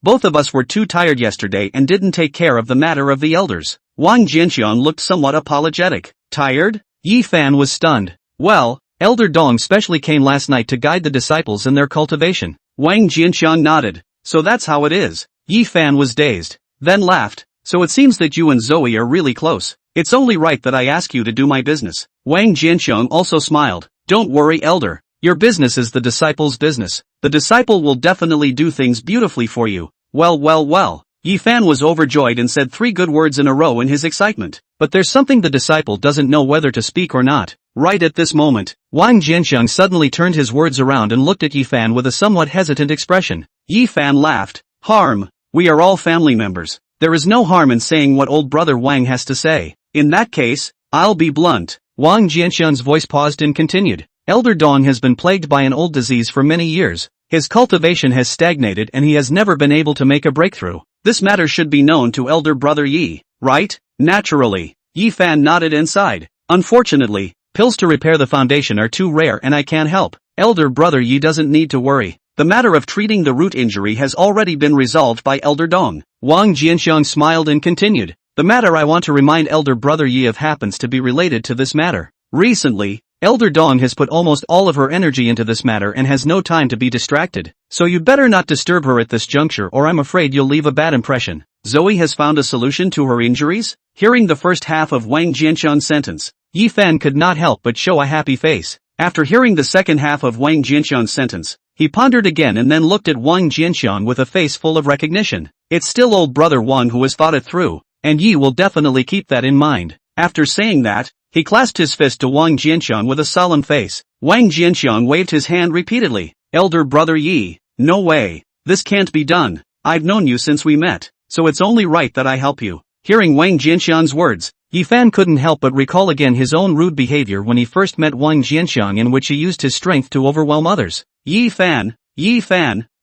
Speaker 1: Both of us were too tired yesterday and didn't take care of the matter of the elders. Wang Jianqiang looked somewhat apologetic. Tired? Yi Fan was stunned. Well, Elder Dong specially came last night to guide the disciples in their cultivation. Wang Jianqiang nodded. So that's how it is. Yi Fan was dazed, then laughed. So it seems that you and Zoe are really close. It's only right that I ask you to do my business. Wang Jianqiang also smiled. Don't worry, elder. Your business is the disciple's business. The disciple will definitely do things beautifully for you. Well. Yi Fan was overjoyed and said 3 good words in a row in his excitement. But there's something the disciple doesn't know whether to speak or not. Right at this moment, Wang Jianqiang suddenly turned his words around and looked at Yi Fan with a somewhat hesitant expression. Yi Fan laughed. Harm. We are all family members. There is no harm in saying what old brother Wang has to say. In that case, I'll be blunt. Wang Jianqiang's voice paused and continued. Elder Dong has been plagued by an old disease for many years. His cultivation has stagnated and he has never been able to make a breakthrough. This matter should be known to elder brother Yi, right? Naturally. Yi Fan nodded inside. Unfortunately, pills to repair the foundation are too rare and I can't help. Elder brother Yi doesn't need to worry. The matter of treating the root injury has already been resolved by Elder Dong. Wang Jianqiang smiled and continued. The matter I want to remind elder brother Yi of happens to be related to this matter. Recently, Elder Dong has put almost all of her energy into this matter and has no time to be distracted. So you better not disturb her at this juncture or I'm afraid you'll leave a bad impression. Zoe has found a solution to her injuries? Hearing the first half of Wang Jianxiang's sentence, Yi Fan could not help but show a happy face. After hearing the second half of Wang Jianxiang's sentence, he pondered again and then looked at Wang Jianxiang with a face full of recognition. It's still old brother Wang who has thought it through, and Yi will definitely keep that in mind. After saying that, he clasped his fist to Wang Jianxiang with a solemn face. Wang Jianxiang waved his hand repeatedly. Elder brother Yi, no way. This can't be done. I've known you since we met, so it's only right that I help you. Hearing Wang Jianxiang's words, Yi Fan couldn't help but recall again his own rude behavior when he first met Wang Jianxiang, in which he used his strength to overwhelm others. Yi Fan,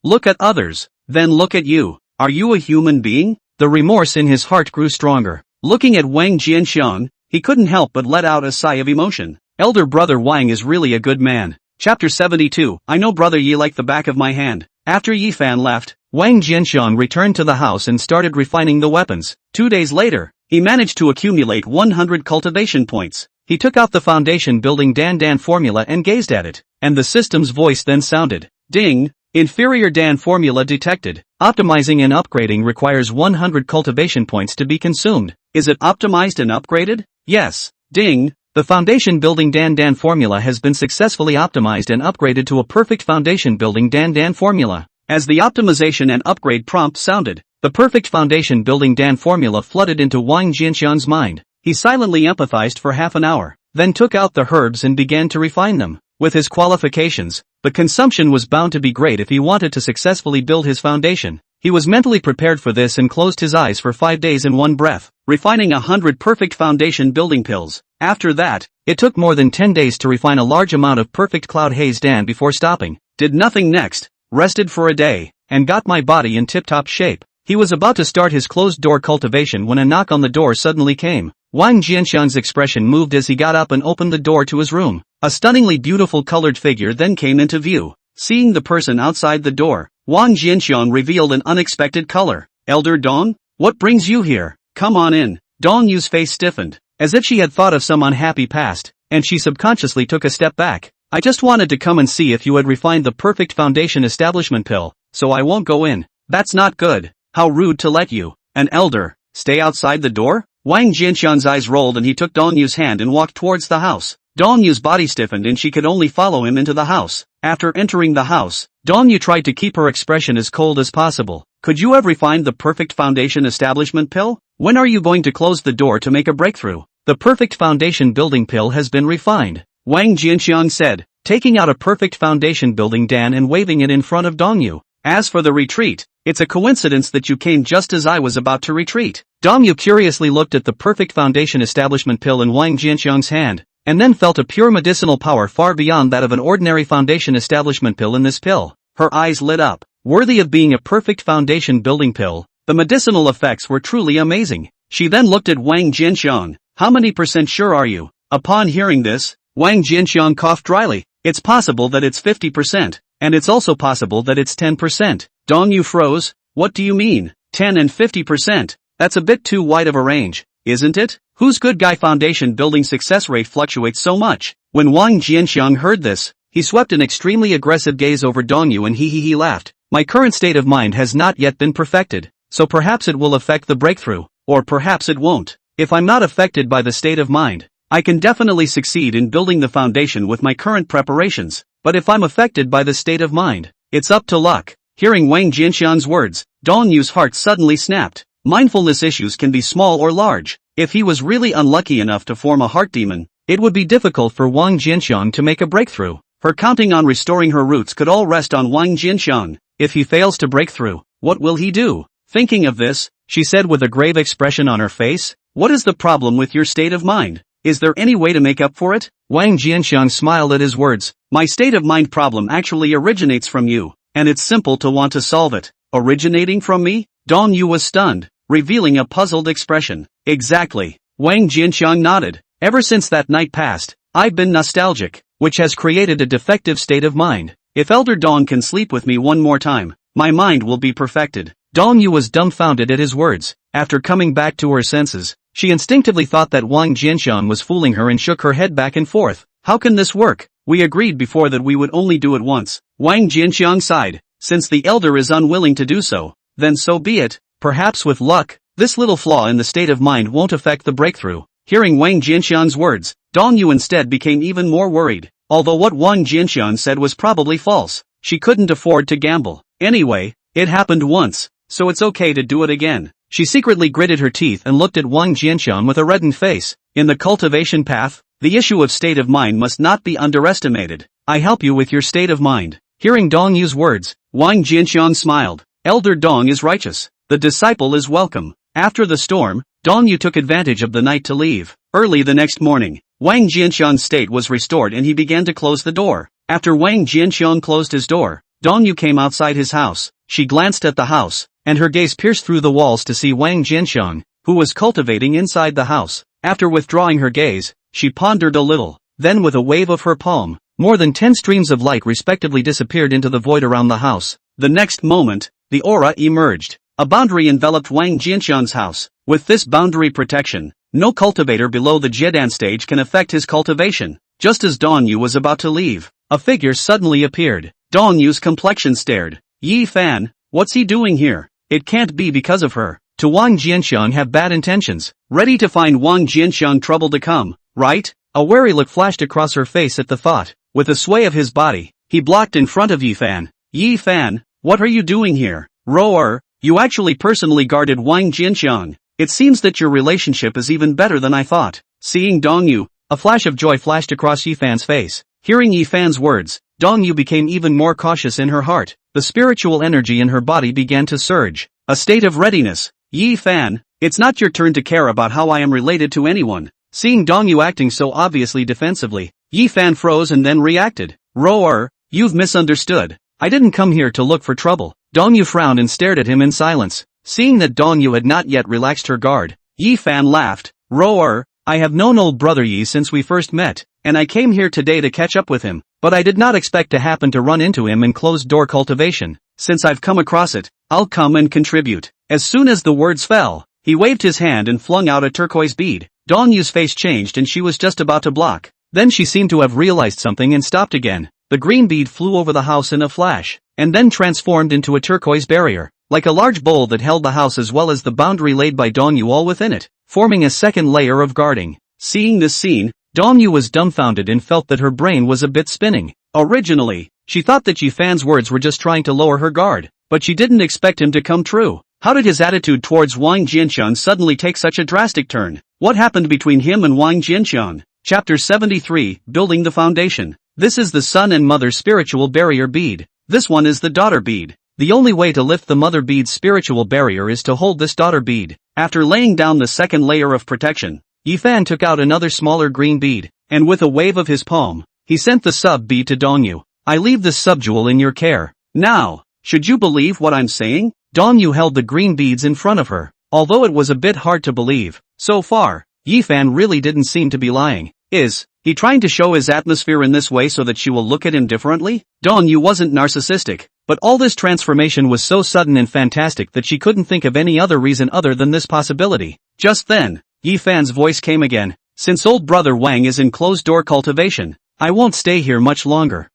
Speaker 1: look at others, then look at you. Are you a human being? The remorse in his heart grew stronger. Looking at Wang Jianxiang, he couldn't help but let out a sigh of emotion. Elder brother Wang is really a good man. Chapter 72. I know brother Yi like the back of my hand. After Yi Fan left, Wang Jianxiang returned to the house and started refining the weapons. 2 days later, he managed to accumulate 100 cultivation points. He took out the foundation building Dan formula and gazed at it, and the system's voice then sounded. Ding! Inferior Dan formula detected. Optimizing and upgrading requires 100 cultivation points to be consumed. Is it optimized and upgraded? Yes. Ding! The foundation building Dan formula has been successfully optimized and upgraded to a perfect foundation building Dan formula. As the optimization and upgrade prompt sounded, the perfect foundation building Dan formula flooded into Wang Jianxiang's mind. He silently empathized for half an hour, then took out the herbs and began to refine them. With his qualifications, the consumption was bound to be great if he wanted to successfully build his foundation. He was mentally prepared for this and closed his eyes for 5 days in one breath, refining 100 perfect foundation building pills. After that, it took more than 10 days to refine a large amount of perfect cloud haze Dan before stopping. Did nothing next, rested for a day, and got my body in tip-top shape. He was about to start his closed-door cultivation when a knock on the door suddenly came. Wang Jianxiang's expression moved as he got up and opened the door to his room. A stunningly beautiful colored figure then came into view. Seeing the person outside the door, Wang Jianxiang revealed an unexpected color. Elder Dong? What brings you here? Come on in. Dong Yu's face stiffened, as if she had thought of some unhappy past, and she subconsciously took a step back. I just wanted to come and see if you had refined the perfect foundation establishment pill, so I won't go in. That's not good. How rude to let you, an elder, stay outside the door? Wang Jianxiang's eyes rolled and he took Dong Yu's hand and walked towards the house. Dong Yu's body stiffened and she could only follow him into the house. After entering the house, Dong Yu tried to keep her expression as cold as possible. Could you have refined the perfect foundation establishment pill? When are you going to close the door to make a breakthrough? The perfect foundation building pill has been refined, Wang Jianxiang said, taking out a perfect foundation building Dan and waving it in front of Dong Yu. As for the retreat, it's a coincidence that you came just as I was about to retreat. Dong Yu curiously looked at the perfect foundation establishment pill in Wang Jianxiang's hand, and then felt a pure medicinal power far beyond that of an ordinary foundation establishment pill in this pill. Her eyes lit up. Worthy of being a perfect foundation building pill, the medicinal effects were truly amazing. She then looked at Wang Jianxiang. How many % sure are you? Upon hearing this, Wang Jianxiang coughed dryly. It's possible that it's 50%, and it's also possible that it's 10%. Dong Yu froze. What do you mean? 10 and 50%? That's a bit too wide of a range, isn't it? Whose good guy foundation building success rate fluctuates so much? When Wang Jianxiang heard this, he swept an extremely aggressive gaze over Dong Yu and he laughed. My current state of mind has not yet been perfected, so perhaps it will affect the breakthrough, or perhaps it won't. If I'm not affected by the state of mind, I can definitely succeed in building the foundation with my current preparations, but if I'm affected by the state of mind, it's up to luck. Hearing Wang Jianxiang's words, Dong Yu's heart suddenly snapped. Mindfulness issues can be small or large. If he was really unlucky enough to form a heart demon, it would be difficult for Wang Jianxiang to make a breakthrough. Her counting on restoring her roots could all rest on Wang Jianxiang. If he fails to break through, what will he do? Thinking of this, she said with a grave expression on her face, what is the problem with your state of mind? Is there any way to make up for it? Wang Jianxiang smiled at his words. My state of mind problem actually originates from you, and it's simple to want to solve it. Originating from me? Dong Yu was stunned, revealing a puzzled expression. Exactly. Wang Jianxiang nodded. Ever since that night passed, I've been nostalgic, which has created a defective state of mind. If Elder Dong can sleep with me one more time, my mind will be perfected. Dong Yu was dumbfounded at his words. After coming back to her senses, she instinctively thought that Wang Jianxiang was fooling her and shook her head back and forth. How can this work? We agreed before that we would only do it once. Wang Jianxiang sighed. Since the elder is unwilling to do so, then so be it. Perhaps with luck, this little flaw in the state of mind won't affect the breakthrough. Hearing Wang Jianxiang's words, Dong Yu instead became even more worried. Although what Wang Jianxiang said was probably false, she couldn't afford to gamble. Anyway, it happened once, so it's okay to do it again. She secretly gritted her teeth and looked at Wang Jianxiang with a reddened face. In the cultivation path, the issue of state of mind must not be underestimated. I help you with your state of mind. Hearing Dong Yu's words, Wang Jianxiang smiled. Elder Dong is righteous. The disciple is welcome. After the storm, Dong Yu took advantage of the night to leave. Early the next morning, Wang Jianxiang's state was restored and he began to close the door. After Wang Jianxiang closed his door, Dong Yu came outside his house. She glanced at the house, and her gaze pierced through the walls to see Wang Jianxiang, who was cultivating inside the house. After withdrawing her gaze, she pondered a little. Then with a wave of her palm, more than 10 streams of light respectively disappeared into the void around the house. The next moment, the aura emerged. A boundary enveloped Wang Jianxiang's house. With this boundary protection, no cultivator below the Jiedan stage can affect his cultivation. Just as Dong Yu was about to leave, a figure suddenly appeared. Dong Yu's complexion stared. Yi Fan, what's he doing here? It can't be because of her. To Wang Jianxiang have bad intentions, ready to find Wang Jianxiang trouble to come, right? A wary look flashed across her face at the thought. With a sway of his body, he blocked in front of Yi Fan. Yi Fan, what are you doing here? Roar, you actually personally guarded Wang Jianxiang. It seems that your relationship is even better than I thought. Seeing Dong Yu, a flash of joy flashed across Yi Fan's face. Hearing Yi Fan's words, Dong Yu became even more cautious in her heart. The spiritual energy in her body began to surge. A state of readiness. Yi Fan, it's not your turn to care about how I am related to anyone. Seeing Dong Yu acting so obviously defensively, Yi Fan froze and then reacted. Roar, you've misunderstood. I didn't come here to look for trouble. Dong Yu frowned and stared at him in silence. Seeing that Dong Yu had not yet relaxed her guard, Yi Fan laughed. Roar, I have known old brother Yi since we first met, and I came here today to catch up with him, but I did not expect to happen to run into him in closed-door cultivation. Since I've come across it, I'll come and contribute. As soon as the words fell, he waved his hand and flung out a turquoise bead. Dong Yu's face changed and she was just about to block. Then she seemed to have realized something and stopped again. The green bead flew over the house in a flash, and then transformed into a turquoise barrier, like a large bowl that held the house as well as the boundary laid by Dong Yu all within it, forming a second layer of guarding. Seeing this scene, Dong Yu was dumbfounded and felt that her brain was a bit spinning. Originally, she thought that Yi Fan's words were just trying to lower her guard, but she didn't expect him to come true. How did his attitude towards Wang Jianxiang suddenly take such a drastic turn? What happened between him and Wang Jianxiang? Chapter 73, Building the Foundation. This is the son and mother spiritual barrier bead. This one is the daughter bead. The only way to lift the mother bead's spiritual barrier is to hold this daughter bead. After laying down the second layer of protection, Yi Fan took out another smaller green bead, and with a wave of his palm, he sent the sub bead to Dong Yu. I leave this sub-jewel in your care. Now, should you believe what I'm saying? Dong Yu held the green beads in front of her. Although it was a bit hard to believe, so far, Yi Fan really didn't seem to be lying. Is he trying to show his atmosphere in this way so that she will look at him differently? Dong Yu wasn't narcissistic, but all this transformation was so sudden and fantastic that she couldn't think of any other reason other than this possibility. Just then, Yi Fan's voice came again. Since old brother Wang is in closed-door cultivation, I won't stay here much longer.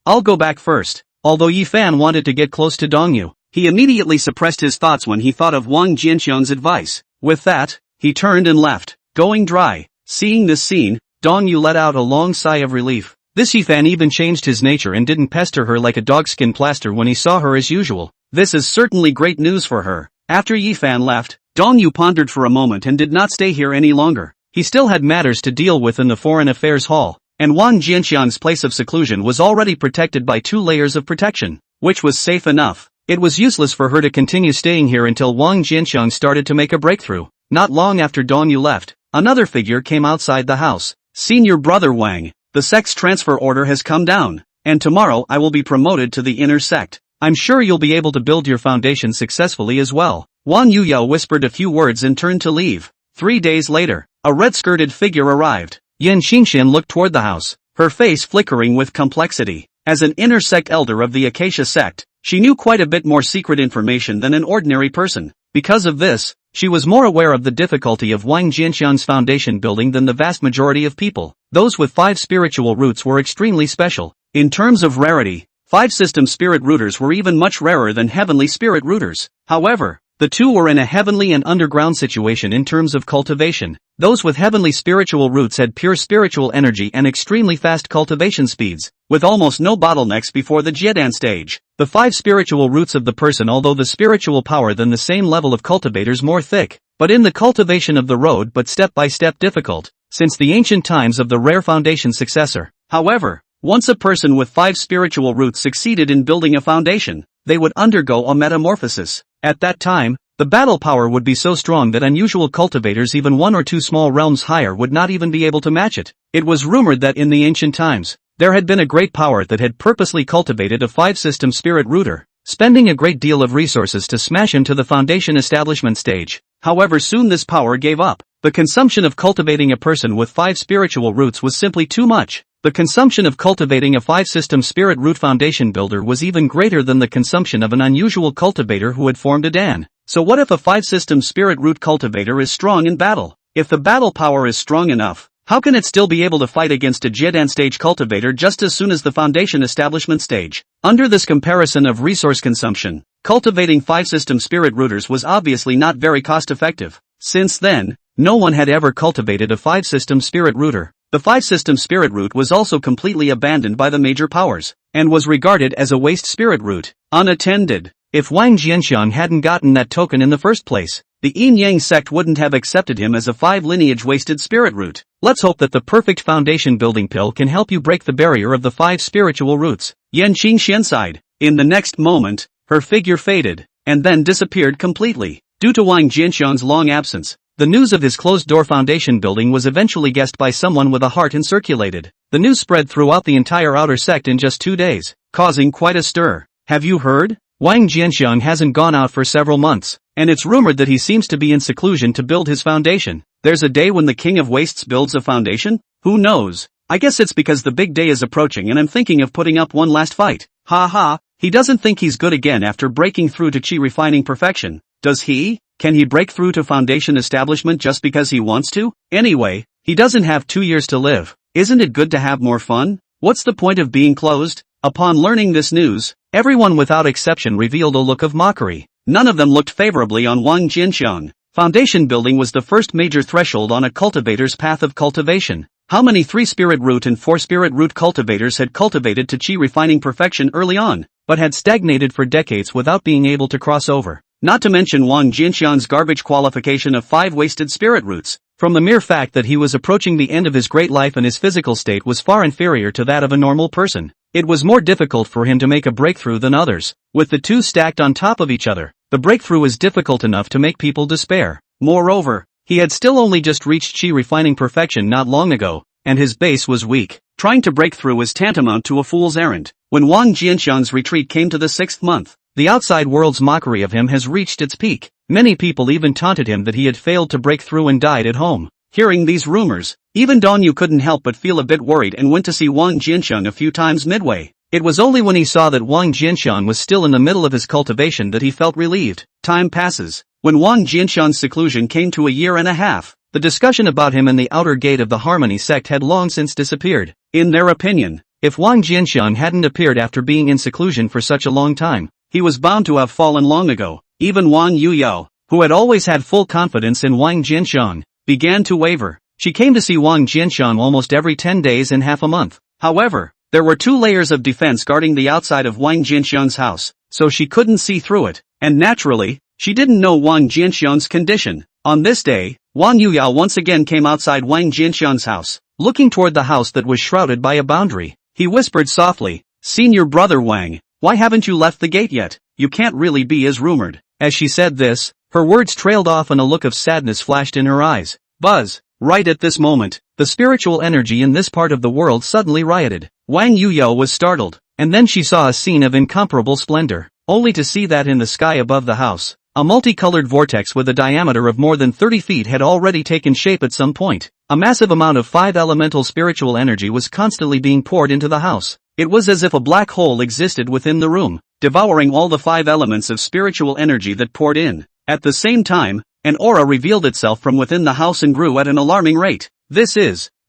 Speaker 1: I'll go back first. Although Yi Fan wanted to get close to Dong Yu, he immediately suppressed his thoughts when he thought of Wang Jianxiang's advice. With that, he turned and left, going dry. Seeing this scene, Dong Yu let out a long sigh of relief. This Yi Fan even changed his nature and didn't pester her like a dogskin plaster when he saw her as usual. This is certainly great news for her. After Yi Fan left, Dong Yu pondered for a moment and did not stay here any longer. He still had matters to deal with in the Foreign Affairs Hall, and Wang Jianxiang's place of seclusion was already protected by 2 layers of protection, which was safe enough. It was useless for her to continue staying here until Wang Jianxiang started to make a breakthrough. Not long after Dong Yu left, another figure came outside the house. Senior brother Wang, the sect's transfer order has come down, and tomorrow I will be promoted to the inner sect. I'm sure you'll be able to build your foundation successfully as well. Wang Yuyao whispered a few words and turned to leave. 3 days later, a red-skirted figure arrived. Yan Xinxian looked toward the house, her face flickering with complexity. As an inner sect elder of the Acacia sect, she knew quite a bit more secret information than an ordinary person. Because of this, she was more aware of the difficulty of Wang Jianxiang's foundation building than the vast majority of people. Those with 5 spiritual roots were extremely special. In terms of rarity, 5 system spirit rooters were even much rarer than heavenly spirit rooters. However, the two were in a heavenly and underground situation in terms of cultivation. Those with heavenly spiritual roots had pure spiritual energy and extremely fast cultivation speeds, with almost no bottlenecks before the Jiedan stage. The 5 spiritual roots of the person, although the spiritual power than the same level of cultivators more thick, but in the cultivation of the road but step by step difficult, since the ancient times of the rare foundation successor. However, once a person with 5 spiritual roots succeeded in building a foundation, they would undergo a metamorphosis. At that time, the battle power would be so strong that unusual cultivators even 1 or 2 small realms higher would not even be able to match it. It was rumored that in the ancient times, there had been a great power that had purposely cultivated a 5-system spirit rooter, spending a great deal of resources to smash him to the foundation establishment stage. However, soon this power gave up. The consumption of cultivating a person with 5 spiritual roots was simply too much. The consumption of cultivating a 5-system spirit root foundation builder was even greater than the consumption of an unusual cultivator who had formed a Dan. So what if a 5-system spirit root cultivator is strong in battle? If the battle power is strong enough, how can it still be able to fight against a Jiedan stage cultivator just as soon as the foundation establishment stage? Under this comparison of resource consumption, cultivating 5-system spirit rooters was obviously not very cost-effective. Since then, no one had ever cultivated a 5-system spirit rooter. The 5-system spirit root was also completely abandoned by the major powers, and was regarded as a waste spirit root, unattended. If Wang Jianxiang hadn't gotten that token in the first place, the Yin-Yang sect wouldn't have accepted him as a 5-lineage wasted spirit root. Let's hope that the perfect foundation building pill can help you break the barrier of the 5 spiritual roots. Yan Qingxian sighed. In the next moment, her figure faded, and then disappeared completely. Due to Wang Jianxiang's long absence, the news of his closed-door foundation building was eventually guessed by someone with a heart and circulated. The news spread throughout the entire outer sect in just 2 days, causing quite a stir. Have you heard? Wang Jianxiang hasn't gone out for several months, and it's rumored that he seems to be in seclusion to build his foundation. There's a day when the King of Wastes builds a foundation? Who knows? I guess it's because the big day is approaching and I'm thinking of putting up one last fight. Ha ha, he doesn't think he's good again after breaking through to Qi refining perfection. Does he? Can he break through to foundation establishment just because he wants to? Anyway, he doesn't have 2 years to live. Isn't it good to have more fun? What's the point of being closed? Upon learning this news, everyone without exception revealed a look of mockery. None of them looked favorably on Wang Jianxiang. Foundation building was the first major threshold on a cultivator's path of cultivation. How many 3-spirit root and 4-spirit root cultivators had cultivated to Qi refining perfection early on, but had stagnated for decades without being able to cross over? Not to mention Wang Jianxiang's garbage qualification of 5 wasted spirit roots. From the mere fact that he was approaching the end of his great life and his physical state was far inferior to that of a normal person, it was more difficult for him to make a breakthrough than others. With the two stacked on top of each other, the breakthrough was difficult enough to make people despair. Moreover, he had still only just reached Qi refining perfection not long ago, and his base was weak. Trying to break through was tantamount to a fool's errand. When Wang Jianxiang's retreat came to the 6th month, the outside world's mockery of him has reached its peak. Many people even taunted him that he had failed to break through and died at home. Hearing these rumors, even Dong Yu couldn't help but feel a bit worried and went to see Wang Jianxiang a few times midway. It was only when he saw that Wang Jianxiang was still in the middle of his cultivation that he felt relieved. Time passes. When Wang Jianxiang's seclusion came to a year and a half, the discussion about him in the outer gate of the Harmony sect had long since disappeared. In their opinion, if Wang Jianxiang hadn't appeared after being in seclusion for such a long time, he was bound to have fallen long ago. Even Wang Yuyao, who had always had full confidence in Wang Jianxiang, began to waver. She came to see Wang Jianxiang almost every 10 days and half a month. However, there were 2 layers of defense guarding the outside of Wang Jianxiang's house, so she couldn't see through it, and naturally, she didn't know Wang Jianxiang's condition. On this day, Wang Yuyao once again came outside Wang Jianxiang's house, looking toward the house that was shrouded by a boundary. He whispered softly, "Senior brother Wang, why haven't you left the gate yet? You can't really be as rumored." As she said this, her words trailed off and a look of sadness flashed in her eyes. Buzz! Right at this moment, the spiritual energy in this part of the world suddenly rioted. Wang Yuyao was startled, and then she saw a scene of incomparable splendor, only to see that in the sky above the house, a multicolored vortex with a diameter of more than 30 feet had already taken shape at some point. A massive amount of 5-elemental spiritual energy was constantly being poured into the house. It was as if a black hole existed within the room, devouring all the 5 elements of spiritual energy that poured in. At the same time, an aura revealed itself from within the house and grew at an alarming rate.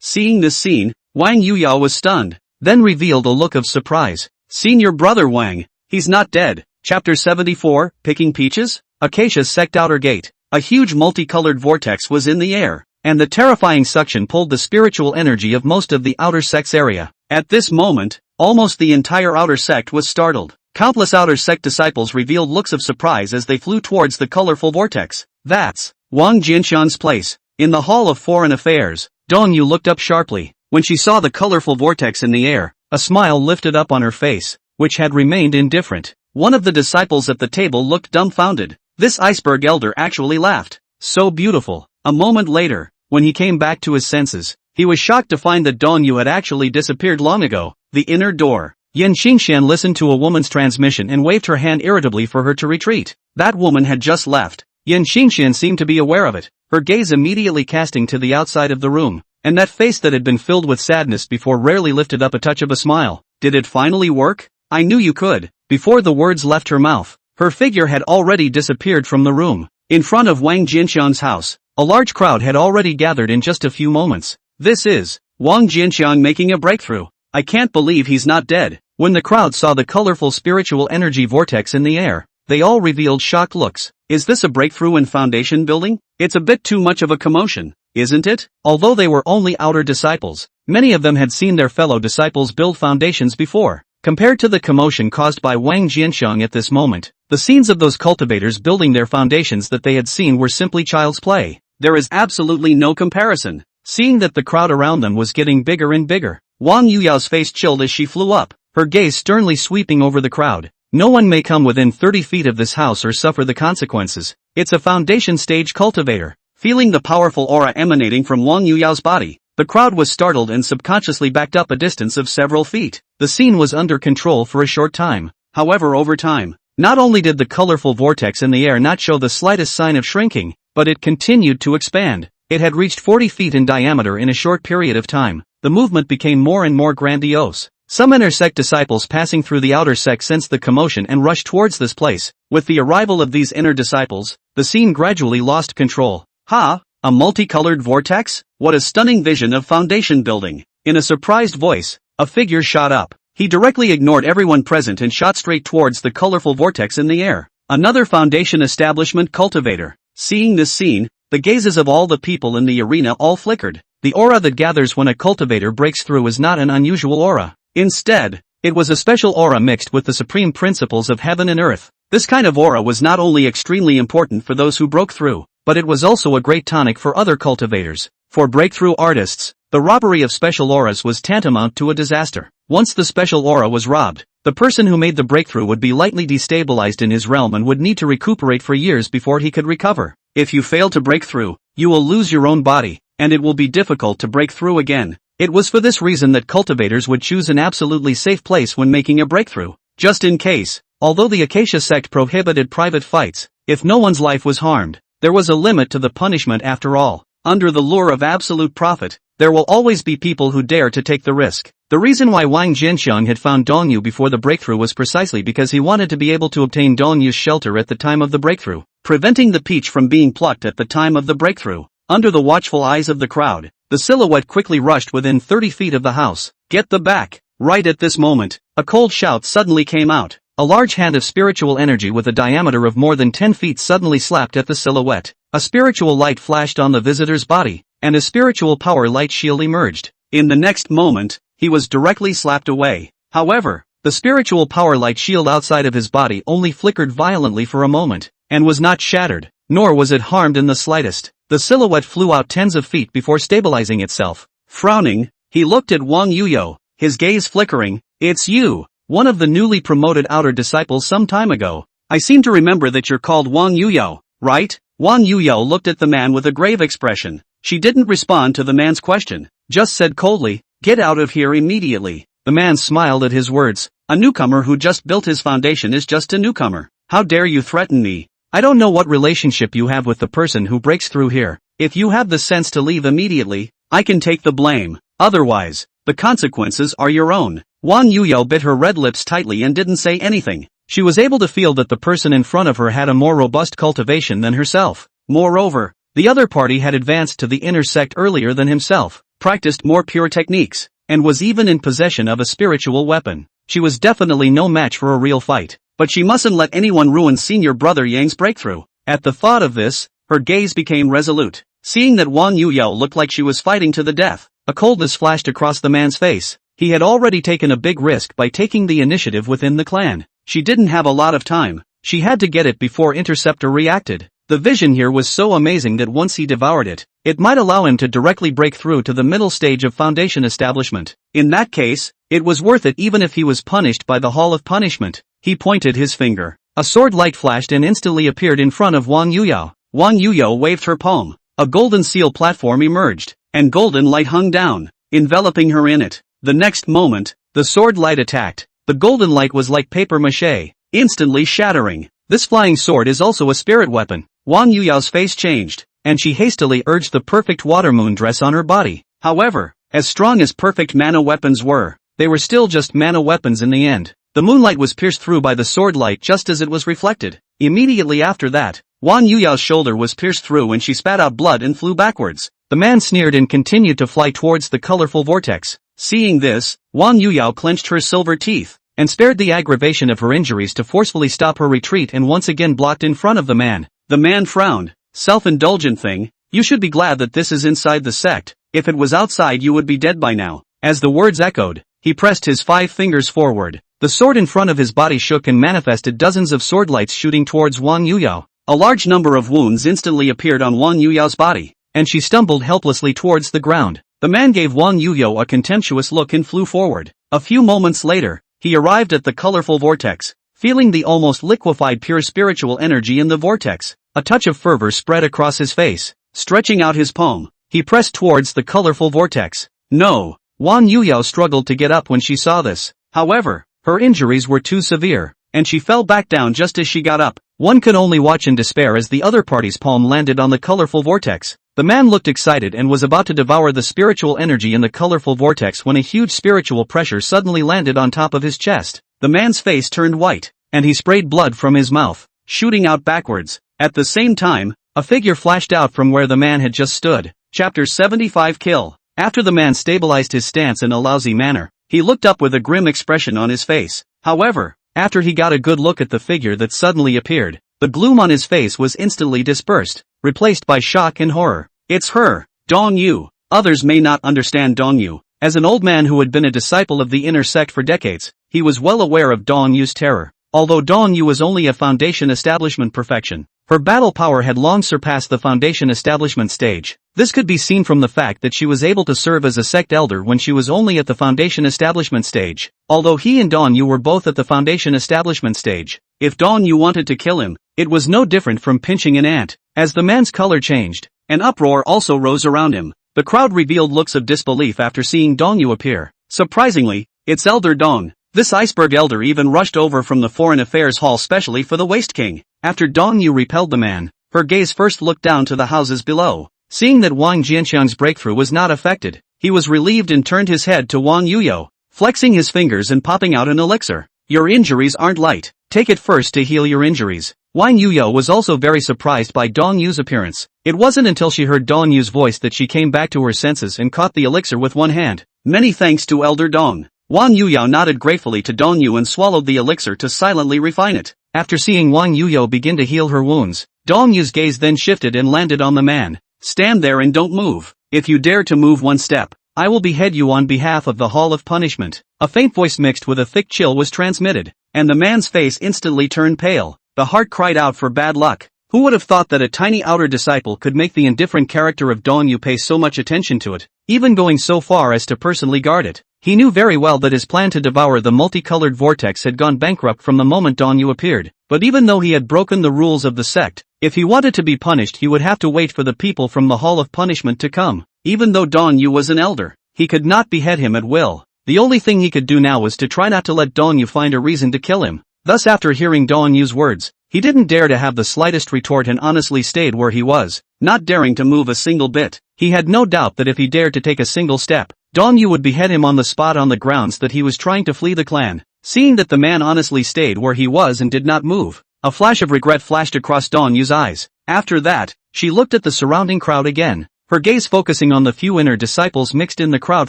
Speaker 1: Seeing this scene, Wang Yuyao was stunned, then revealed a look of surprise. Seen your brother Wang, he's not dead. Chapter 74, Picking Peaches? Acacia Sect Outer Gate. A huge multicolored vortex was in the air, and the terrifying suction pulled the spiritual energy of most of the outer sect's area. At this moment, almost the entire outer sect was startled. Countless outer sect disciples revealed looks of surprise as they flew towards the colorful vortex. That's Wang Jianxian's place. In the Hall of Foreign Affairs, Dong Yu looked up sharply. When she saw the colorful vortex in the air, a smile lifted up on her face, which had remained indifferent. One of the disciples at the table looked dumbfounded. This iceberg elder actually laughed. So beautiful. A moment later, when he came back to his senses, he was shocked to find that Dong Yu had actually disappeared long ago. The inner door. Yan Xingshan listened to a woman's transmission and waved her hand irritably for her to retreat. That woman had just left. Yan Xingshan seemed to be aware of it, her gaze immediately casting to the outside of the room, and that face that had been filled with sadness before rarely lifted up a touch of a smile. Did it finally work? I knew you could. Before the words left her mouth, her figure had already disappeared from the room. In front of Wang Jianxiang's house, a large crowd had already gathered in just a few moments. This is Wang Jianxiang making a breakthrough. I can't believe he's not dead. When the crowd saw the colorful spiritual energy vortex in the air, they all revealed shocked looks. Is this a breakthrough in foundation building? It's a bit too much of a commotion, isn't it? Although they were only outer disciples, many of them had seen their fellow disciples build foundations before. Compared to the commotion caused by Wang Jianxiang at this moment, the scenes of those cultivators building their foundations that they had seen were simply child's play. There is absolutely no comparison. Seeing that the crowd around them was getting bigger and bigger, Wang Yuyao's face chilled as she flew up, her gaze sternly sweeping over the crowd. No one may come within 30 feet of this house or suffer the consequences. It's a foundation stage cultivator. Feeling the powerful aura emanating from Wang Yuyao's body, the crowd was startled and subconsciously backed up a distance of several feet. The scene was under control for a short time. However, over time, not only did the colorful vortex in the air not show the slightest sign of shrinking, but it continued to expand. It had reached 40 feet in diameter in a short period of time. The movement became more and more grandiose. Some inner sect disciples passing through the outer sect sensed the commotion and rushed towards this place. With the arrival of these inner disciples, the scene gradually lost control. Ha! A multicolored vortex? What a stunning vision of foundation building! In a surprised voice, a figure shot up. He directly ignored everyone present and shot straight towards the colorful vortex in the air. Another foundation establishment cultivator. Seeing this scene, the gazes of all the people in the arena all flickered. The aura that gathers when a cultivator breaks through is not an unusual aura. Instead, it was a special aura mixed with the supreme principles of heaven and earth. This kind of aura was not only extremely important for those who broke through, but it was also a great tonic for other cultivators. For breakthrough artists, the robbery of special auras was tantamount to a disaster. Once the special aura was robbed, the person who made the breakthrough would be lightly destabilized in his realm and would need to recuperate for years before he could recover. If you fail to break through, you will lose your own body, and it will be difficult to break through again. It was for this reason that cultivators would choose an absolutely safe place when making a breakthrough. Just in case, although the Acacia sect prohibited private fights, if no one's life was harmed, there was a limit to the punishment after all. Under the lure of absolute profit, there will always be people who dare to take the risk. The reason why Wang Jianxiang had found Dong Yu before the breakthrough was precisely because he wanted to be able to obtain Dong Yu's shelter at the time of the breakthrough, preventing the peach from being plucked at the time of the breakthrough. Under the watchful eyes of the crowd, the silhouette quickly rushed within 30 feet of the house. Get the back! Right at this moment, a cold shout suddenly came out. A large hand of spiritual energy with a diameter of more than 10 feet suddenly slapped at the silhouette. A spiritual light flashed on the visitor's body, and a spiritual power light shield emerged. In the next moment, he was directly slapped away. However, the spiritual power light shield outside of his body only flickered violently for a moment, and was not shattered, nor was it harmed in the slightest. The silhouette flew out tens of feet before stabilizing itself. Frowning, he looked at Wang Yuyao, his gaze flickering. It's you, one of the newly promoted outer disciples some time ago. I seem to remember that you're called Wang Yuyao, right? Wang Yuyao looked at the man with a grave expression. She didn't respond to the man's question, just said coldly, get out of here immediately. The man smiled at his words. A newcomer who just built his foundation is just a newcomer. How dare you threaten me? I don't know what relationship you have with the person who breaks through here. If you have the sense to leave immediately, I can take the blame. Otherwise, the consequences are your own. Wang Yuyao bit her red lips tightly and didn't say anything. She was able to feel that the person in front of her had a more robust cultivation than herself. Moreover, the other party had advanced to the inner sect earlier than himself, practiced more pure techniques, and was even in possession of a spiritual weapon. She was definitely no match for a real fight, but she mustn't let anyone ruin senior brother Yang's breakthrough. At the thought of this, her gaze became resolute. Seeing that Wang Yuyao looked like she was fighting to the death, a coldness flashed across the man's face. He had already taken a big risk by taking the initiative within the clan. She didn't have a lot of time. She had to get it before Interceptor reacted. The vision here was so amazing that once he devoured it, it might allow him to directly break through to the middle stage of Foundation establishment. In that case, it was worth it even if he was punished by the Hall of Punishment. He pointed his finger. A sword light flashed and instantly appeared in front of Wang Yuyao. Wang Yuyao waved her palm. A golden seal platform emerged, and golden light hung down, enveloping her in it. The next moment, the sword light attacked. The golden light was like paper mache, instantly shattering. This flying sword is also a spirit weapon. Wang Yuyao's face changed, and she hastily urged the perfect water moon dress on her body. However, as strong as perfect mana weapons were, they were still just mana weapons in the end. The moonlight was pierced through by the sword light just as it was reflected. Immediately after that, Wang Yuyao's shoulder was pierced through and she spat out blood and flew backwards. The man sneered and continued to fly towards the colorful vortex. Seeing this, Wang Yuyao clenched her silver teeth, and spared the aggravation of her injuries to forcefully stop her retreat and once again blocked in front of the man. The man frowned. Self-indulgent thing, you should be glad that this is inside the sect. If it was outside you would be dead by now. As the words echoed, he pressed his 5 fingers forward. The sword in front of his body shook and manifested dozens of sword lights shooting towards Wang Yuyao. A large number of wounds instantly appeared on Wang Yuyao's body, and she stumbled helplessly towards the ground. The man gave Wang Yuyao a contemptuous look and flew forward. A few moments later, he arrived at the colorful vortex, feeling the almost liquefied pure spiritual energy in the vortex. A touch of fervor spread across his face. Stretching out his palm, he pressed towards the colorful vortex. No! Wang Yuyao struggled to get up when she saw this. However, her injuries were too severe, and she fell back down just as she got up. One could only watch in despair as the other party's palm landed on the colorful vortex. The man looked excited and was about to devour the spiritual energy in the colorful vortex when a huge spiritual pressure suddenly landed on top of his chest. The man's face turned white, and he sprayed blood from his mouth, shooting out backwards. At the same time, a figure flashed out from where the man had just stood. Chapter 75 Kill. After the man stabilized his stance in a lousy manner, he looked up with a grim expression on his face. However, after he got a good look at the figure that suddenly appeared, the gloom on his face was instantly dispersed, replaced by shock and horror. It's her, Dong Yu. Others may not understand Dong Yu. As an old man who had been a disciple of the inner sect for decades, he was well aware of Dong Yu's terror. Although Dong Yu was only a Foundation establishment perfection, her battle power had long surpassed the Foundation establishment stage. This could be seen from the fact that she was able to serve as a sect elder when she was only at the Foundation establishment stage. Although he and Dong Yu were both at the Foundation establishment stage, if Dong Yu wanted to kill him, it was no different from pinching an ant. As the man's color changed, an uproar also rose around him. The crowd revealed looks of disbelief after seeing Dong Yu appear. Surprisingly, it's Elder Dong. This iceberg elder even rushed over from the Foreign Affairs Hall specially for the Waste King. After Dong Yu repelled the man, her gaze first looked down to the houses below. Seeing that Wang Jianxiang's breakthrough was not affected, he was relieved and turned his head to Wang Yuyao, flexing his fingers and popping out an elixir. Your injuries aren't light. Take it first to heal your injuries. Wang Yuyao was also very surprised by Dong Yu's appearance. It wasn't until she heard Dong Yu's voice that she came back to her senses and caught the elixir with one hand. Many thanks to Elder Dong. Wang Yuyao nodded gratefully to Dong Yu and swallowed the elixir to silently refine it. After seeing Wang Yuyao begin to heal her wounds, Dong Yu's gaze then shifted and landed on the man. Stand there and don't move. If you dare to move one step, I will behead you on behalf of the Hall of Punishment. A faint voice mixed with a thick chill was transmitted, and the man's face instantly turned pale. The heart cried out for bad luck. Who would have thought that a tiny outer disciple could make the indifferent character of Dong Yu pay so much attention to it, even going so far as to personally guard it? He knew very well that his plan to devour the multicolored vortex had gone bankrupt from the moment Dong Yu appeared, but even though he had broken the rules of the sect, if he wanted to be punished he would have to wait for the people from the Hall of Punishment to come. Even though Dong Yu was an elder, he could not behead him at will. The only thing he could do now was to try not to let Dong Yu find a reason to kill him. Thus after hearing Dong Yu's words, he didn't dare to have the slightest retort and honestly stayed where he was, not daring to move a single bit. He had no doubt that if he dared to take a single step, Dong Yu would behead him on the spot on the grounds that he was trying to flee the clan. Seeing that the man honestly stayed where he was and did not move, A flash of regret flashed across Dong Yu's eyes. After that, she looked at the surrounding crowd again, her gaze focusing on the few inner disciples mixed in the crowd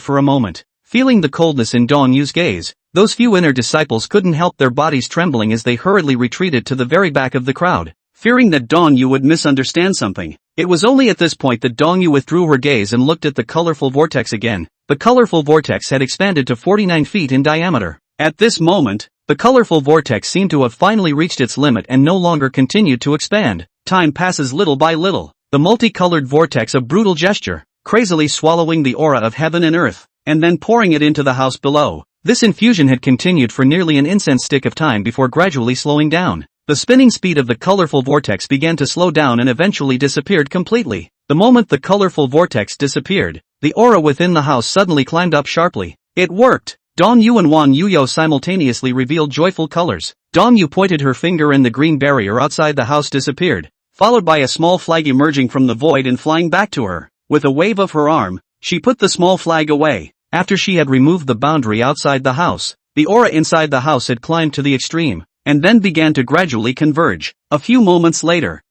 Speaker 1: for a moment. Feeling the coldness in Dong Yu's gaze, those few inner disciples couldn't help their bodies trembling as they hurriedly retreated to the very back of the crowd, fearing that Dong Yu would misunderstand something. It was only at this point that Dong Yu withdrew her gaze and looked at the colorful vortex again. The colorful vortex had expanded to 49 feet in diameter. At this moment, the colorful vortex seemed to have finally reached its limit and no longer continued to expand. Time passes little by little. The multicolored vortex of brutal gesture, crazily swallowing the aura of heaven and earth, and then pouring it into the house below. This infusion had continued for nearly an incense stick of time before gradually slowing down. The spinning speed of the colorful vortex began to slow down and eventually disappeared completely. The moment the colorful vortex disappeared, the aura within the house suddenly climbed up sharply. It worked! Dong Yu and Wang Yuyo simultaneously revealed joyful colors. Dong Yu pointed her finger and the green barrier outside the house disappeared, followed by a small flag emerging from the void and flying back to her. With a wave of her arm, she put the small flag away. After she had removed the boundary outside the house, the aura inside the house had climbed to the extreme, and then began to gradually converge. A few moments later,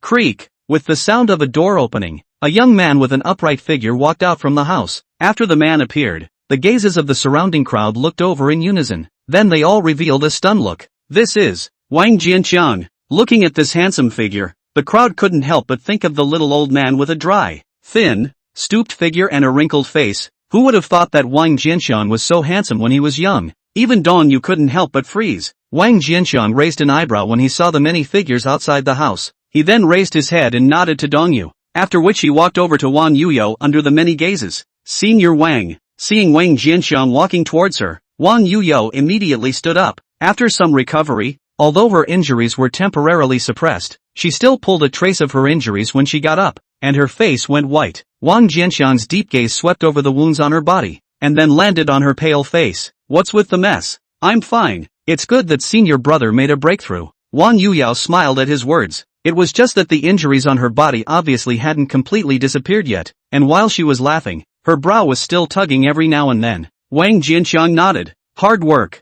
Speaker 1: creak, with the sound of a door opening, a young man with an upright figure walked out from the house. After the man appeared, the gazes of the surrounding crowd looked over in unison. Then they all revealed a stunned look. This is Wang Jianqiang. Looking at this handsome figure, the crowd couldn't help but think of the little old man with a dry, thin, stooped figure and a wrinkled face. Who would have thought that Wang Jianqiang was so handsome when he was young? Even Dong Yu couldn't help but freeze. Wang Jianqiang raised an eyebrow when he saw the many figures outside the house. He then raised his head and nodded to Dong Yu, after which he walked over to Wang Yuyo under the many gazes. Senior Wang. Seeing Wang Jianqiang walking towards her, Wang Yuyo immediately stood up. After some recovery, although her injuries were temporarily suppressed, she still pulled a trace of her injuries when she got up, and her face went white. Wang Jianqiang's deep gaze swept over the wounds on her body, and then landed on her pale face. What's with the mess? I'm fine. It's good that senior brother made a breakthrough. Wang Yuyo smiled at his words. It was just that the injuries on her body obviously hadn't completely disappeared yet, and while she was laughing, her brow was still tugging every now and then. Wang Jianqiang nodded. Hard work.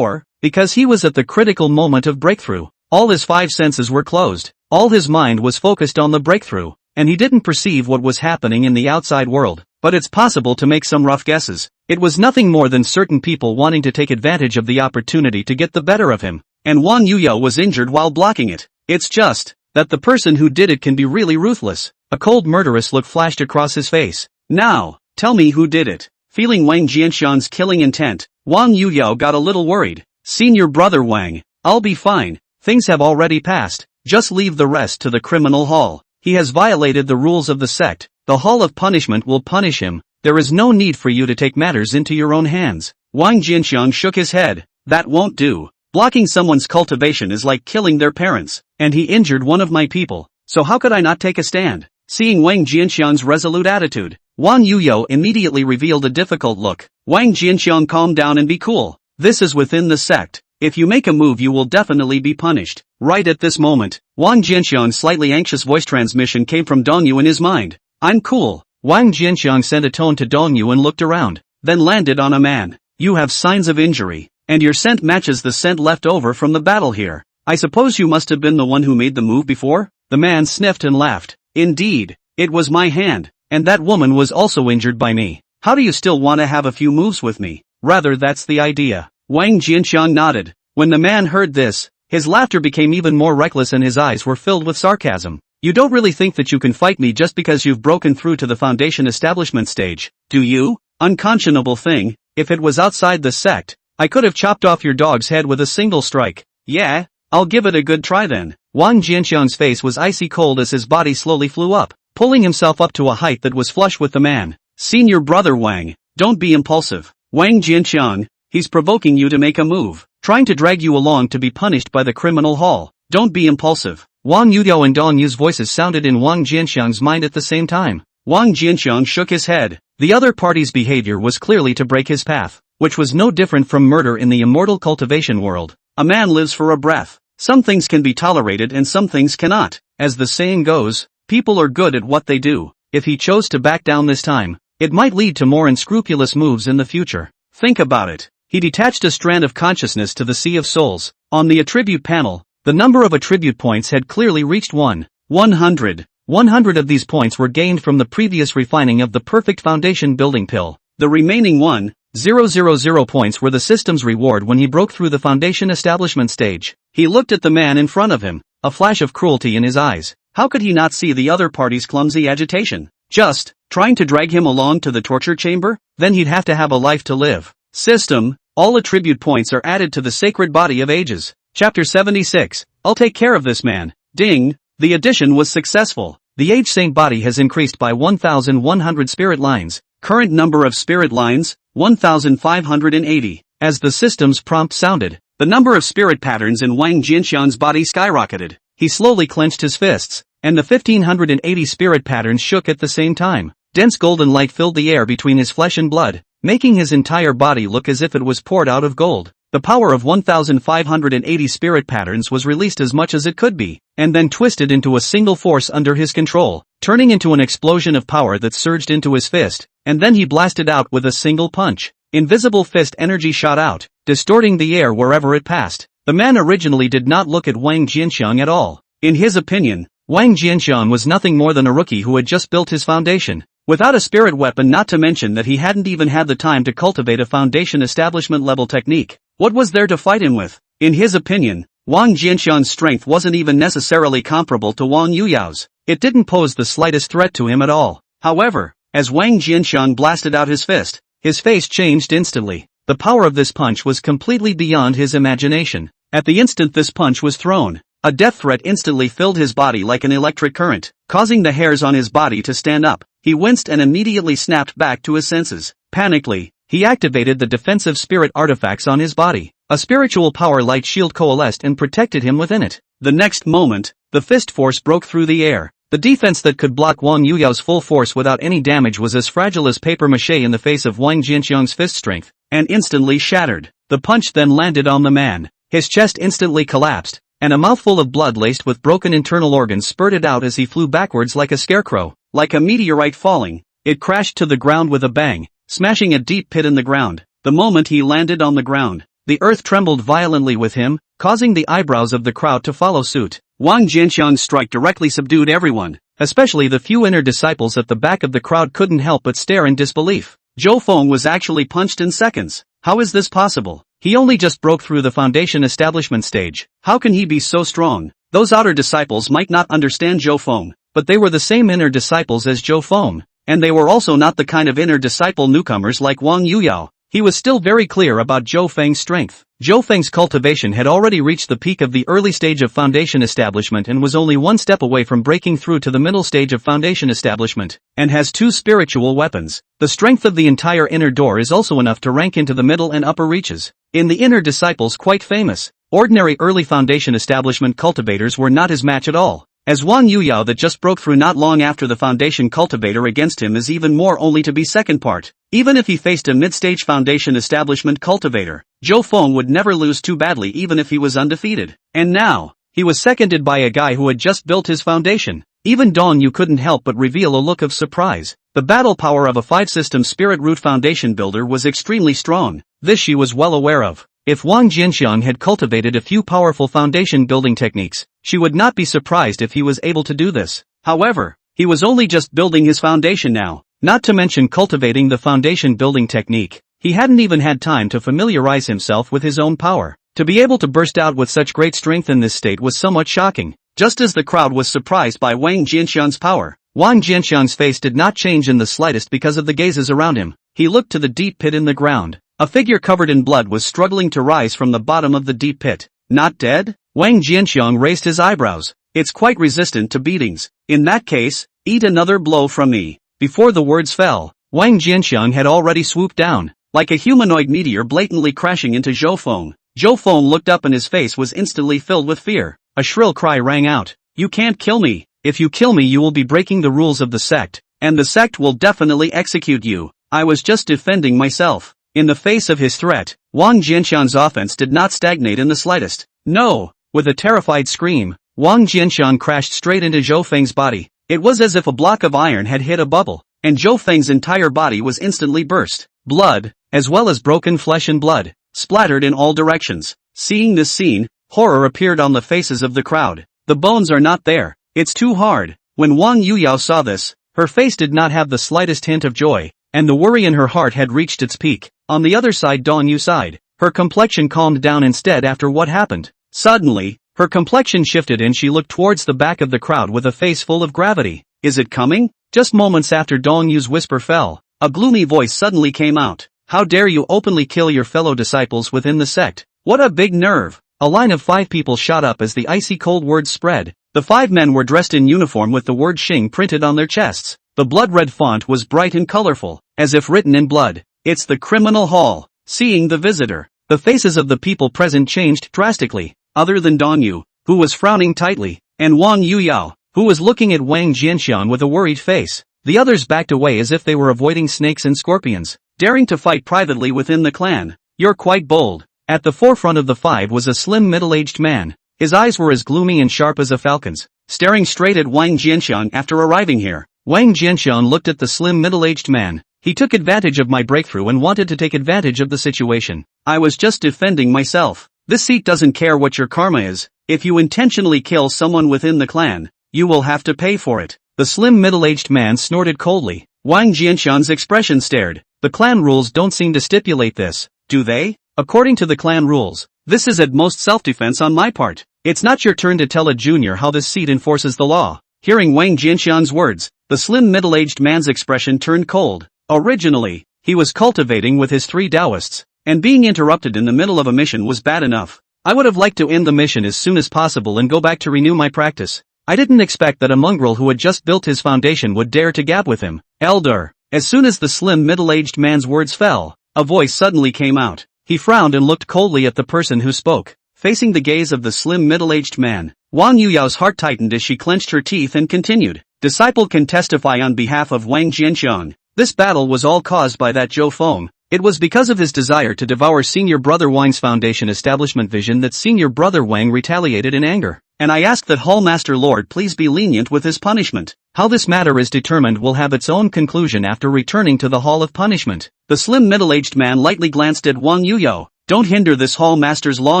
Speaker 1: Because he was at the critical moment of breakthrough, all his five senses were closed. All his mind was focused on the breakthrough, and he didn't perceive what was happening in the outside world. But it's possible to make some rough guesses. It was nothing more than certain people wanting to take advantage of the opportunity to get the better of him, and Wang Yuyo was injured while blocking it. It's just that the person who did it can be really ruthless. A cold murderous look flashed across his face. Now, tell me who did it. Feeling Wang Jianqiang's killing intent, Wang Yuyo got a little worried. Senior brother Wang, I'll be fine. Things have already passed. Just leave the rest to the criminal hall. He has violated the rules of the sect. The hall of punishment will punish him. There is no need for you to take matters into your own hands. Wang Jianqiang shook his head. That won't do. Blocking someone's cultivation is like killing their parents, and he injured one of my people, so how could I not take a stand? Seeing Wang Jianqiang's resolute attitude, Wang Yuyo immediately revealed a difficult look. Wang Jianqiang, calm down and be cool. This is within the sect. If you make a move you will definitely be punished. Right at this moment, Wang Jianqiang's slightly anxious voice transmission came from Dong Yu in his mind. I'm cool. Wang Jianqiang sent a tone to Dong Yu and looked around, then landed on a man. You have signs of injury, and your scent matches the scent left over from the battle here. I suppose you must have been the one who made the move before? The man sniffed and laughed. Indeed, it was my hand, and that woman was also injured by me. How do you still want to have a few moves with me? Rather, that's the idea. Wang Jianqiang nodded. When the man heard this, his laughter became even more reckless and his eyes were filled with sarcasm. You don't really think that you can fight me just because you've broken through to the foundation establishment stage, do you? Unconscionable thing. If it was outside the sect, I could have chopped off your dog's head with a single strike. Yeah, I'll give it a good try then. Wang Jianqiang's face was icy cold as his body slowly flew up, pulling himself up to a height that was flush with the man. Senior brother Wang, don't be impulsive. Wang Jianqiang, he's provoking you to make a move, trying to drag you along to be punished by the criminal hall. Don't be impulsive. Wang Yuyo and Dong Yu's voices sounded in Wang Jianqiang's mind at the same time. Wang Jianqiang shook his head. The other party's behavior was clearly to break his path, which was no different from murder in the immortal cultivation world. A man lives for a breath. Some things can be tolerated and some things cannot. As the saying goes, people are good at what they do. If he chose to back down this time, it might lead to more unscrupulous moves in the future. Think about it. He detached a strand of consciousness to the Sea of Souls. On the attribute panel, The number of attribute points had clearly reached 100. 100 of these points were gained from the previous refining of the perfect foundation building pill. The remaining 1,000 points were the system's reward when he broke through the foundation establishment stage. He looked at the man in front of him, a flash of cruelty in his eyes. How could he not see the other party's clumsy agitation? Just trying to drag him along to the torture chamber? Then he'd have to have a life to live. System, all attribute points are added to the sacred body of ages. Chapter 76, I'll take care of this man. Ding! The addition was successful. The age saint body has increased by 1,100 spirit lines. Current number of spirit lines, 1,580. As the system's prompt sounded, the number of spirit patterns in Wang Jianxiang's body skyrocketed. He slowly clenched his fists, and the 1,580 spirit patterns shook at the same time. Dense golden light filled the air between his flesh and blood, making his entire body look as if it was poured out of gold. The power of 1,580 spirit patterns was released as much as it could be, and then twisted into a single force under his control, turning into an explosion of power that surged into his fist, and then he blasted out with a single punch. Invisible fist energy shot out, distorting the air wherever it passed. The man originally did not look at Wang Jianxiang at all. In his opinion, Wang Jianxiang was nothing more than a rookie who had just built his foundation, without a spirit weapon, not to mention that he hadn't even had the time to cultivate a foundation establishment level technique. What was there to fight him with? In his opinion, Wang Jianxiang's strength wasn't even necessarily comparable to Wang Yuyao's. It didn't pose the slightest threat to him at all. However, as Wang Jianxiang blasted out his fist, his face changed instantly. The power of this punch was completely beyond his imagination. At the instant this punch was thrown, a death threat instantly filled his body like an electric current, causing the hairs on his body to stand up. He winced and immediately snapped back to his senses. Panically, he activated the defensive spirit artifacts on his body. A spiritual power light shield coalesced and protected him within it. The next moment, the fist force broke through the air. The defense that could block Wang Yuyao's full force without any damage was as fragile as paper mache in the face of Wang Jianxiang's fist strength, and instantly shattered. The punch then landed on the man. His chest instantly collapsed, and a mouthful of blood laced with broken internal organs spurted out as he flew backwards like a scarecrow. Like a meteorite falling, it crashed to the ground with a bang, smashing a deep pit in the ground. The moment he landed on the ground, the earth trembled violently with him, causing the eyebrows of the crowd to follow suit. Wang Jianxiang's strike directly subdued everyone, especially the few inner disciples at the back of the crowd couldn't help but stare in disbelief. Zhou Feng was actually punched in seconds. How is this possible? He only just broke through the foundation establishment stage. How can he be so strong? Those outer disciples might not understand Zhou Feng, but they were the same inner disciples as Zhou Feng, and they were also not the kind of inner disciple newcomers like Wang Yuyao. He was still very clear about Zhou Feng's strength. Zhou Feng's cultivation had already reached the peak of the early stage of foundation establishment and was only one step away from breaking through to the middle stage of foundation establishment, and has 2 spiritual weapons. The strength of the entire inner door is also enough to rank into the middle and upper reaches. In the inner disciples quite famous, ordinary early foundation establishment cultivators were not his match at all. As Wang Yuyao that just broke through not long after the foundation cultivator against him is even more only to be second part. Even if he faced a mid-stage foundation establishment cultivator, Zhou Feng would never lose too badly even if he was undefeated. And now, he was seconded by a guy who had just built his foundation. Even Dong Yu couldn't help but reveal a look of surprise. The battle power of a 5-system spirit root foundation builder was extremely strong. This she was well aware of. If Wang Jianxiang had cultivated a few powerful foundation building techniques, she would not be surprised if he was able to do this. However, he was only just building his foundation now, not to mention cultivating the foundation building technique. He hadn't even had time to familiarize himself with his own power. To be able to burst out with such great strength in this state was somewhat shocking. Just as the crowd was surprised by Wang Jianxiang's power, Wang Jianxiang's face did not change in the slightest because of the gazes around him. He looked to the deep pit in the ground. A figure covered in blood was struggling to rise from the bottom of the deep pit. Not dead? Wang Jianxiang raised his eyebrows. It's quite resistant to beatings. In that case, eat another blow from me. Before the words fell, Wang Jianxiang had already swooped down, like a humanoid meteor blatantly crashing into Zhou Feng. Zhou Feng looked up and his face was instantly filled with fear. A shrill cry rang out. You can't kill me. If you kill me you will be breaking the rules of the sect, and the sect will definitely execute you. I was just defending myself. In the face of his threat, Wang Jianxiang's offense did not stagnate in the slightest. No! With a terrified scream, Wang Jianxiang crashed straight into Zhou Feng's body. It was as if a block of iron had hit a bubble, and Zhou Feng's entire body was instantly burst. Blood, as well as broken flesh and blood, splattered in all directions. Seeing this scene, Horror appeared on the faces of the crowd. The bones are not there. It's too hard. When Wang Yuyao saw this, her face did not have the slightest hint of joy, and the worry in her heart had reached its peak. On the other side, Dong Yu sighed. Her complexion calmed down instead after what happened. Suddenly, her complexion shifted and she looked towards the back of the crowd with a face full of gravity. Is it coming? Just moments after Dong Yu's whisper fell, a gloomy voice suddenly came out. How dare you openly kill your fellow disciples within the sect? What a big nerve! A line of 5 people shot up as the icy cold words spread. The 5 men were dressed in uniform with the word Xing printed on their chests. The blood-red font was bright and colorful, as if written in blood. It's the criminal hall. Seeing the visitor, the faces of the people present changed drastically, other than Dong Yu, who was frowning tightly, and Wang Yuyao, who was looking at Wang Jianxian with a worried face. The others backed away as if they were avoiding snakes and scorpions, daring to fight privately within the clan. You're quite bold. At the forefront of the 5 was a slim middle-aged man. His eyes were as gloomy and sharp as a falcon's, staring straight at Wang Jianxian after arriving here. Wang Jianxian looked at the slim middle-aged man. He took advantage of my breakthrough and wanted to take advantage of the situation. I was just defending myself. This seat doesn't care what your karma is. If you intentionally kill someone within the clan, you will have to pay for it. The slim middle-aged man snorted coldly. Wang Jianxian's expression stared. The clan rules don't seem to stipulate this, do they? According to the clan rules, this is at most self-defense on my part. It's not your turn to tell a junior how this seat enforces the law. Hearing Wang Jianxian's words, the slim middle-aged man's expression turned cold. Originally, he was cultivating with his 3 Taoists, and being interrupted in the middle of a mission was bad enough. I would have liked to end the mission as soon as possible and go back to renew my practice. I didn't expect that a mongrel who had just built his foundation would dare to gab with him. Elder. As soon as the slim middle-aged man's words fell, a voice suddenly came out. He frowned and looked coldly at the person who spoke. Facing the gaze of the slim middle-aged man, Wang Yuyao's heart tightened as she clenched her teeth and continued. Disciple can testify on behalf of Wang Jianxiang. This battle was all caused by that Zhou Feng. It was because of his desire to devour Senior Brother Wang's foundation establishment vision that Senior Brother Wang retaliated in anger. And I ask that Hall Master Lord please be lenient with his punishment. How this matter is determined will have its own conclusion after returning to the Hall of Punishment. The slim middle-aged man lightly glanced at Wang Yuyao. Don't hinder this Hall Master's law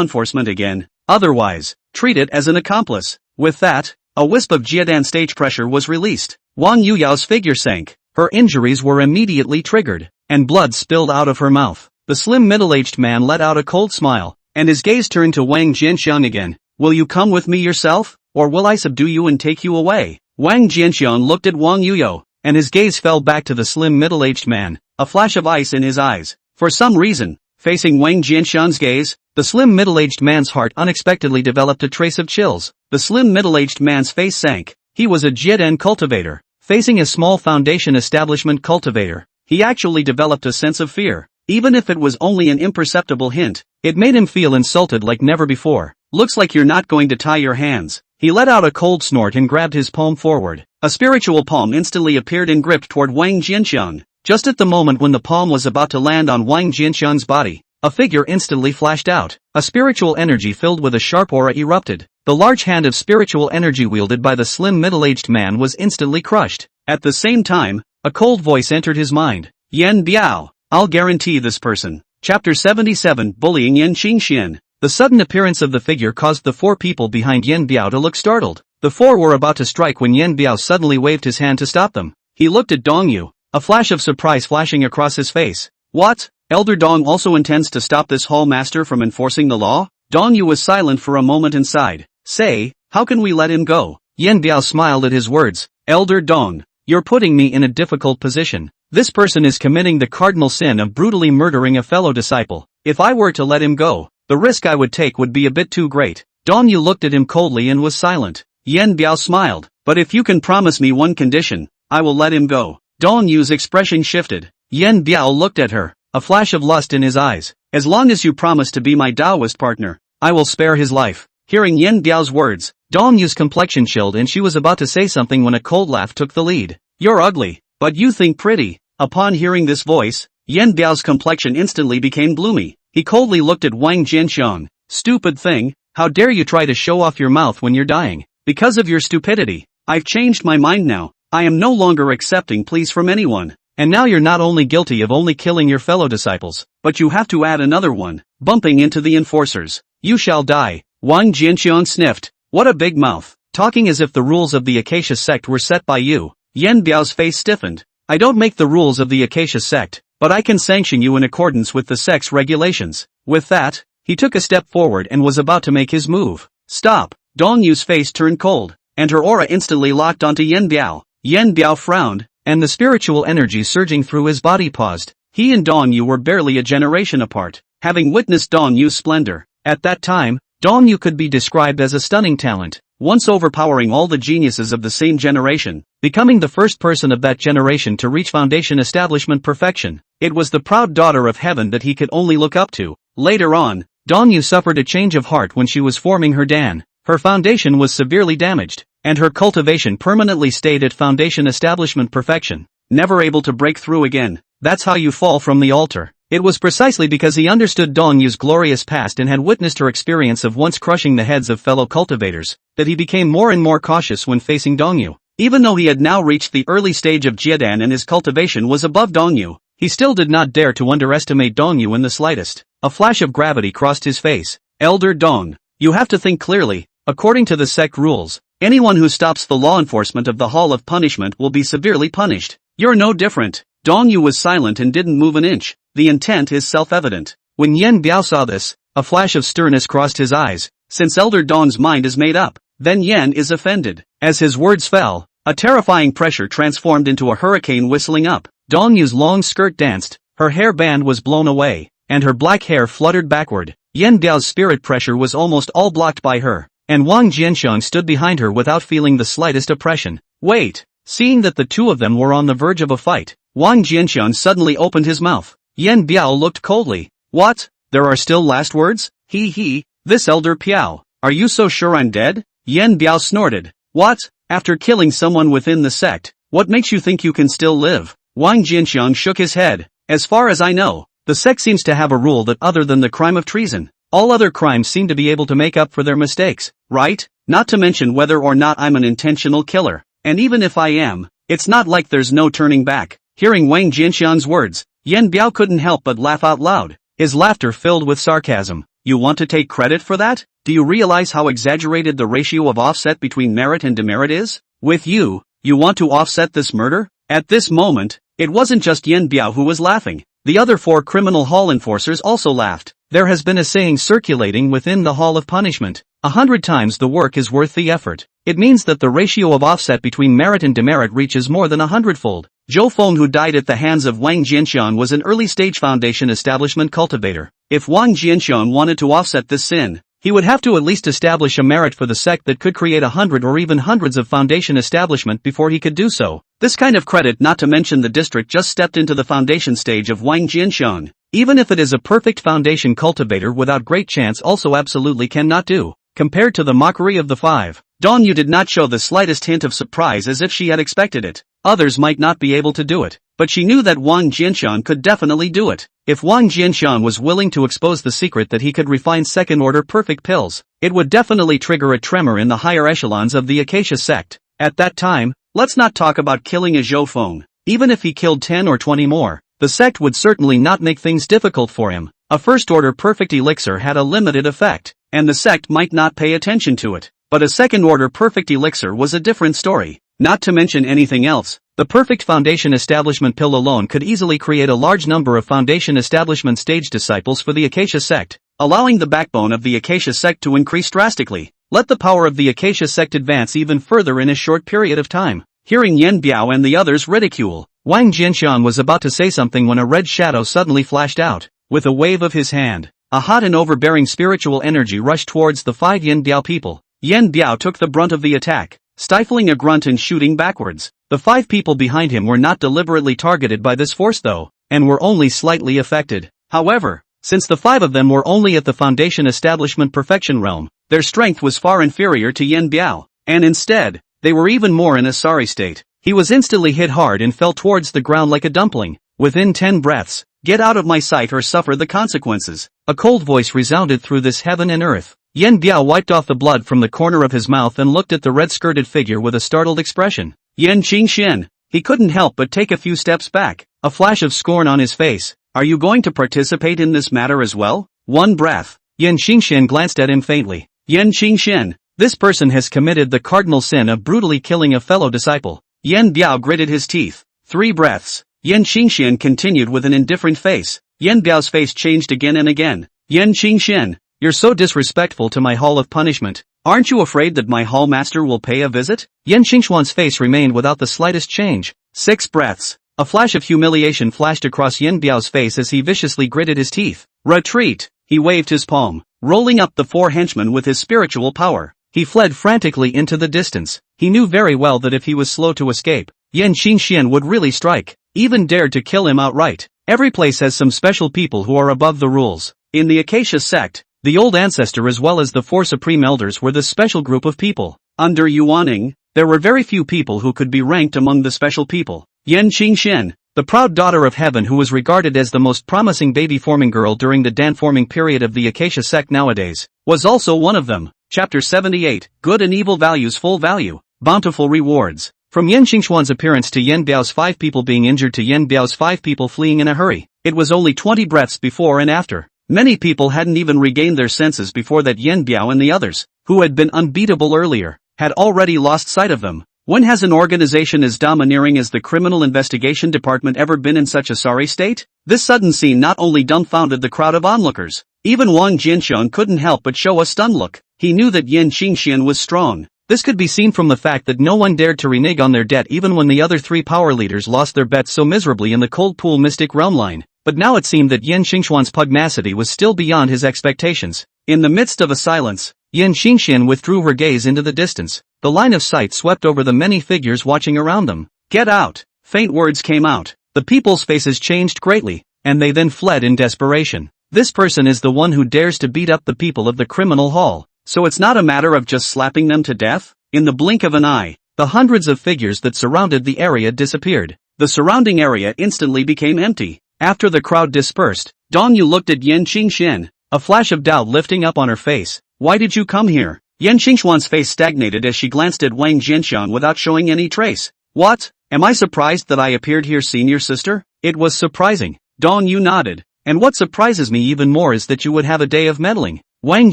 Speaker 1: enforcement again. Otherwise, treat it as an accomplice. With that, a wisp of Jiedan stage pressure was released. Wang Yuyao's figure sank. Her injuries were immediately triggered, and blood spilled out of her mouth. The slim middle-aged man let out a cold smile, and his gaze turned to Wang Jianxiang again. Will you come with me yourself, or will I subdue you and take you away? Wang Jianxiang looked at Wang Yuyao, and his gaze fell back to the slim middle-aged man, a flash of ice in his eyes. For some reason, facing Wang Jianxiang's gaze, the slim middle-aged man's heart unexpectedly developed a trace of chills. The slim middle-aged man's face sank. He was a Jiedan cultivator. Facing a small foundation establishment cultivator, he actually developed a sense of fear. Even if it was only an imperceptible hint, it made him feel insulted like never before. Looks like you're not going to tie your hands. He let out a cold snort and grabbed his palm forward. A spiritual palm instantly appeared and gripped toward Wang Jianxiang. Just at the moment when the palm was about to land on Wang Jianxiang's body, a figure instantly flashed out. A spiritual energy filled with a sharp aura erupted. The large hand of spiritual energy wielded by the slim middle-aged man was instantly crushed. At the same time, a cold voice entered his mind. Yan Biao. I'll guarantee this person. Chapter 77 Bullying Yan Qingxian. The sudden appearance of the figure caused the 4 people behind Yan Biao to look startled. The 4 were about to strike when Yan Biao suddenly waved his hand to stop them. He looked at Dong Yu, a flash of surprise flashing across his face. What? Elder Dong also intends to stop this hall master from enforcing the law? Dong Yu was silent for a moment and sighed. Say, how can we let him go? Yan Biao smiled at his words. Elder Dong, you're putting me in a difficult position. This person is committing the cardinal sin of brutally murdering a fellow disciple. If I were to let him go, the risk I would take would be a bit too great. Dong Yu looked at him coldly and was silent. Yan Biao smiled. But if you can promise me one condition, I will let him go. Dong Yu's expression shifted. Yan Biao looked at her, a flash of lust in his eyes. As long as you promise to be my Taoist partner, I will spare his life. Hearing Yan Biao's words, Dong Yu's complexion chilled and she was about to say something when a cold laugh took the lead. You're ugly, but you think pretty. Upon hearing this voice, Yan Biao's complexion instantly became gloomy. He coldly looked at Wang Jianxiang. Stupid thing, how dare you try to show off your mouth when you're dying? Because of your stupidity, I've changed my mind now. I am no longer accepting pleas from anyone. And now you're not only guilty of only killing your fellow disciples, but you have to add another one, bumping into the enforcers. You shall die. Wang Jianxiang sniffed. What a big mouth. Talking as if the rules of the Acacia sect were set by you. Yan Biao's face stiffened. I don't make the rules of the Acacia sect, but I can sanction you in accordance with the sect's regulations. With that, he took a step forward and was about to make his move. Stop. Dong Yu's face turned cold, and her aura instantly locked onto Yan Biao. Yan Biao frowned, and the spiritual energy surging through his body paused. He and Dong Yu were barely a generation apart, having witnessed Dong Yu's splendor. At that time, Dong Yu could be described as a stunning talent, once overpowering all the geniuses of the same generation, becoming the first person of that generation to reach foundation establishment perfection. It was the proud daughter of heaven that he could only look up to. Later on, Dong Yu suffered a change of heart when she was forming her Dan. Her foundation was severely damaged, and her cultivation permanently stayed at foundation establishment perfection, never able to break through again. That's how you fall from the altar. It was precisely because he understood Dong Yu's glorious past and had witnessed her experience of once crushing the heads of fellow cultivators, that he became more and more cautious when facing Dong Yu. Even though he had now reached the early stage of Jiedan and his cultivation was above Dong Yu, he still did not dare to underestimate Dong Yu in the slightest. A flash of gravity crossed his face. Elder Dong, you have to think clearly. According to the sect rules, anyone who stops the law enforcement of the Hall of Punishment will be severely punished. You're no different. Dong Yu was silent and didn't move an inch. The intent is self-evident. When Yan Biao saw this, a flash of sternness crossed his eyes. Since Elder Dong's mind is made up, then Yan is offended. As his words fell, a terrifying pressure transformed into a hurricane whistling up. Dong Yu's long skirt danced, her hair band was blown away, and her black hair fluttered backward. Yan Biao's spirit pressure was almost all blocked by her, and Wang Jianxiang stood behind her without feeling the slightest oppression. Wait! Seeing that the two of them were on the verge of a fight, Wang Jianxiang suddenly opened his mouth. Yan Biao looked coldly. What? There are still last words? This Elder Piao, are you so sure I'm dead? Yan Biao snorted. What? After killing someone within the sect, what makes you think you can still live? Wang Jianxiang shook his head. As far as I know, the sect seems to have a rule that other than the crime of treason, all other crimes seem to be able to make up for their mistakes, right? Not to mention whether or not I'm an intentional killer. And even if I am, it's not like there's no turning back. Hearing Wang Jianxiang's words, Yan Biao couldn't help but laugh out loud. His laughter filled with sarcasm. You want to take credit for that? Do you realize how exaggerated the ratio of offset between merit and demerit is? With you, you want to offset this murder? At this moment, it wasn't just Yan Biao who was laughing. The other 4 criminal hall enforcers also laughed. There has been a saying circulating within the Hall of Punishment. 100 times the work is worth the effort. It means that the ratio of offset between merit and demerit reaches more than 100-fold. Zhou Feng, who died at the hands of Wang Jianxiang, was an early-stage foundation establishment cultivator. If Wang Jianxiang wanted to offset this sin, he would have to at least establish a merit for the sect that could create 100 or even hundreds of foundation establishment before he could do so. This kind of credit, not to mention the district just stepped into the foundation stage of Wang Jianxiang. Even if it is a perfect foundation cultivator without great chance, also absolutely cannot do. Compared to the mockery of the 5, Dong Yu did not show the slightest hint of surprise, as if she had expected it. Others might not be able to do it, but she knew that Wang Jianxiang could definitely do it. If Wang Jianxiang was willing to expose the secret that he could refine second-order perfect pills, it would definitely trigger a tremor in the higher echelons of the Acacia sect. At that time, let's not talk about killing a Zhou Feng. Even if he killed 10 or 20 more, the sect would certainly not make things difficult for him. A first-order perfect elixir had a limited effect, and the sect might not pay attention to it. But a second-order perfect elixir was a different story. Not to mention anything else, the perfect foundation establishment pill alone could easily create a large number of foundation establishment stage disciples for the Acacia sect, allowing the backbone of the Acacia sect to increase drastically. Let the power of the Acacia sect advance even further in a short period of time. Hearing Yan Biao and the others ridicule, Wang Jianxiang was about to say something when a red shadow suddenly flashed out. With a wave of his hand, a hot and overbearing spiritual energy rushed towards the 5 Yan Biao people. Yan Biao took the brunt of the attack, stifling a grunt and shooting backwards. The 5 people behind him were not deliberately targeted by this force though, and were only slightly affected. However, since the 5 of them were only at the foundation establishment perfection realm, their strength was far inferior to Yan Biao, and instead, they were even more in a sorry state. He was instantly hit hard and fell towards the ground like a dumpling. Within 10 breaths, get out of my sight or suffer the consequences. A cold voice resounded through this heaven and earth. Yan Biao wiped off the blood from the corner of his mouth and looked at the red-skirted figure with a startled expression. Yan Qingxian. He couldn't help but take a few steps back, a flash of scorn on his face. Are you going to participate in this matter as well? One breath. Yan Qingxian glanced at him faintly. Yan Qingxian. This person has committed the cardinal sin of brutally killing a fellow disciple. Yan Biao gritted his teeth. 3 breaths. Yan Qingxian continued with an indifferent face. Yan Biao's face changed again and again. Yan Qingxian, you're so disrespectful to my hall of punishment. Aren't you afraid that my hall master will pay a visit? Yan Qingxuan's face remained without the slightest change. 6 breaths. A flash of humiliation flashed across Yan Biao's face as he viciously gritted his teeth. Retreat! He waved his palm, rolling up the 4 henchmen with his spiritual power. He fled frantically into the distance. He knew very well that if he was slow to escape, Yan Qingxian would really strike, even dared to kill him outright. Every place has some special people who are above the rules. In the Acacia sect, the old ancestor as well as the 4 supreme elders were the special group of people. Under Yuaning, there were very few people who could be ranked among the special people. Yan Qingxian, the proud daughter of heaven who was regarded as the most promising baby-forming girl during the Dan-forming period of the Acacia sect nowadays, was also one of them. Chapter 78, Good and Evil Values Full Value, Bountiful Rewards. From Yan Qingxuan's appearance to Yan Biao's 5 people being injured to Yan Biao's 5 people fleeing in a hurry, it was only 20 breaths before and after. Many people hadn't even regained their senses before that Yan Biao and the others, who had been unbeatable earlier, had already lost sight of them. When has an organization as domineering as the Criminal Investigation Department ever been in such a sorry state? This sudden scene not only dumbfounded the crowd of onlookers, even Wang Jianxiang couldn't help but show a stunned look. He knew that Yan Qingxian was strong. This could be seen from the fact that no one dared to renege on their debt even when the other 3 power leaders lost their bets so miserably in the Cold Pool Mystic Realm line. But now it seemed that Yan Qingxuan's pugnacity was still beyond his expectations. In the midst of a silence, Yan Qingxian withdrew her gaze into the distance. The line of sight swept over the many figures watching around them. Get out! Faint words came out. The people's faces changed greatly, and they then fled in desperation. This person is the one who dares to beat up the people of the criminal hall. So it's not a matter of just slapping them to death? In the blink of an eye, the hundreds of figures that surrounded the area disappeared. The surrounding area instantly became empty. After the crowd dispersed, Dong Yu looked at Yan Qingxian, a flash of doubt lifting up on her face. Why did you come here? Yan Qingxuan's face stagnated as she glanced at Wang Jianxiang without showing any trace. What? Am I surprised that I appeared here, senior sister? It was surprising. Dong Yu nodded. And what surprises me even more is that you would have a day of meddling. Wang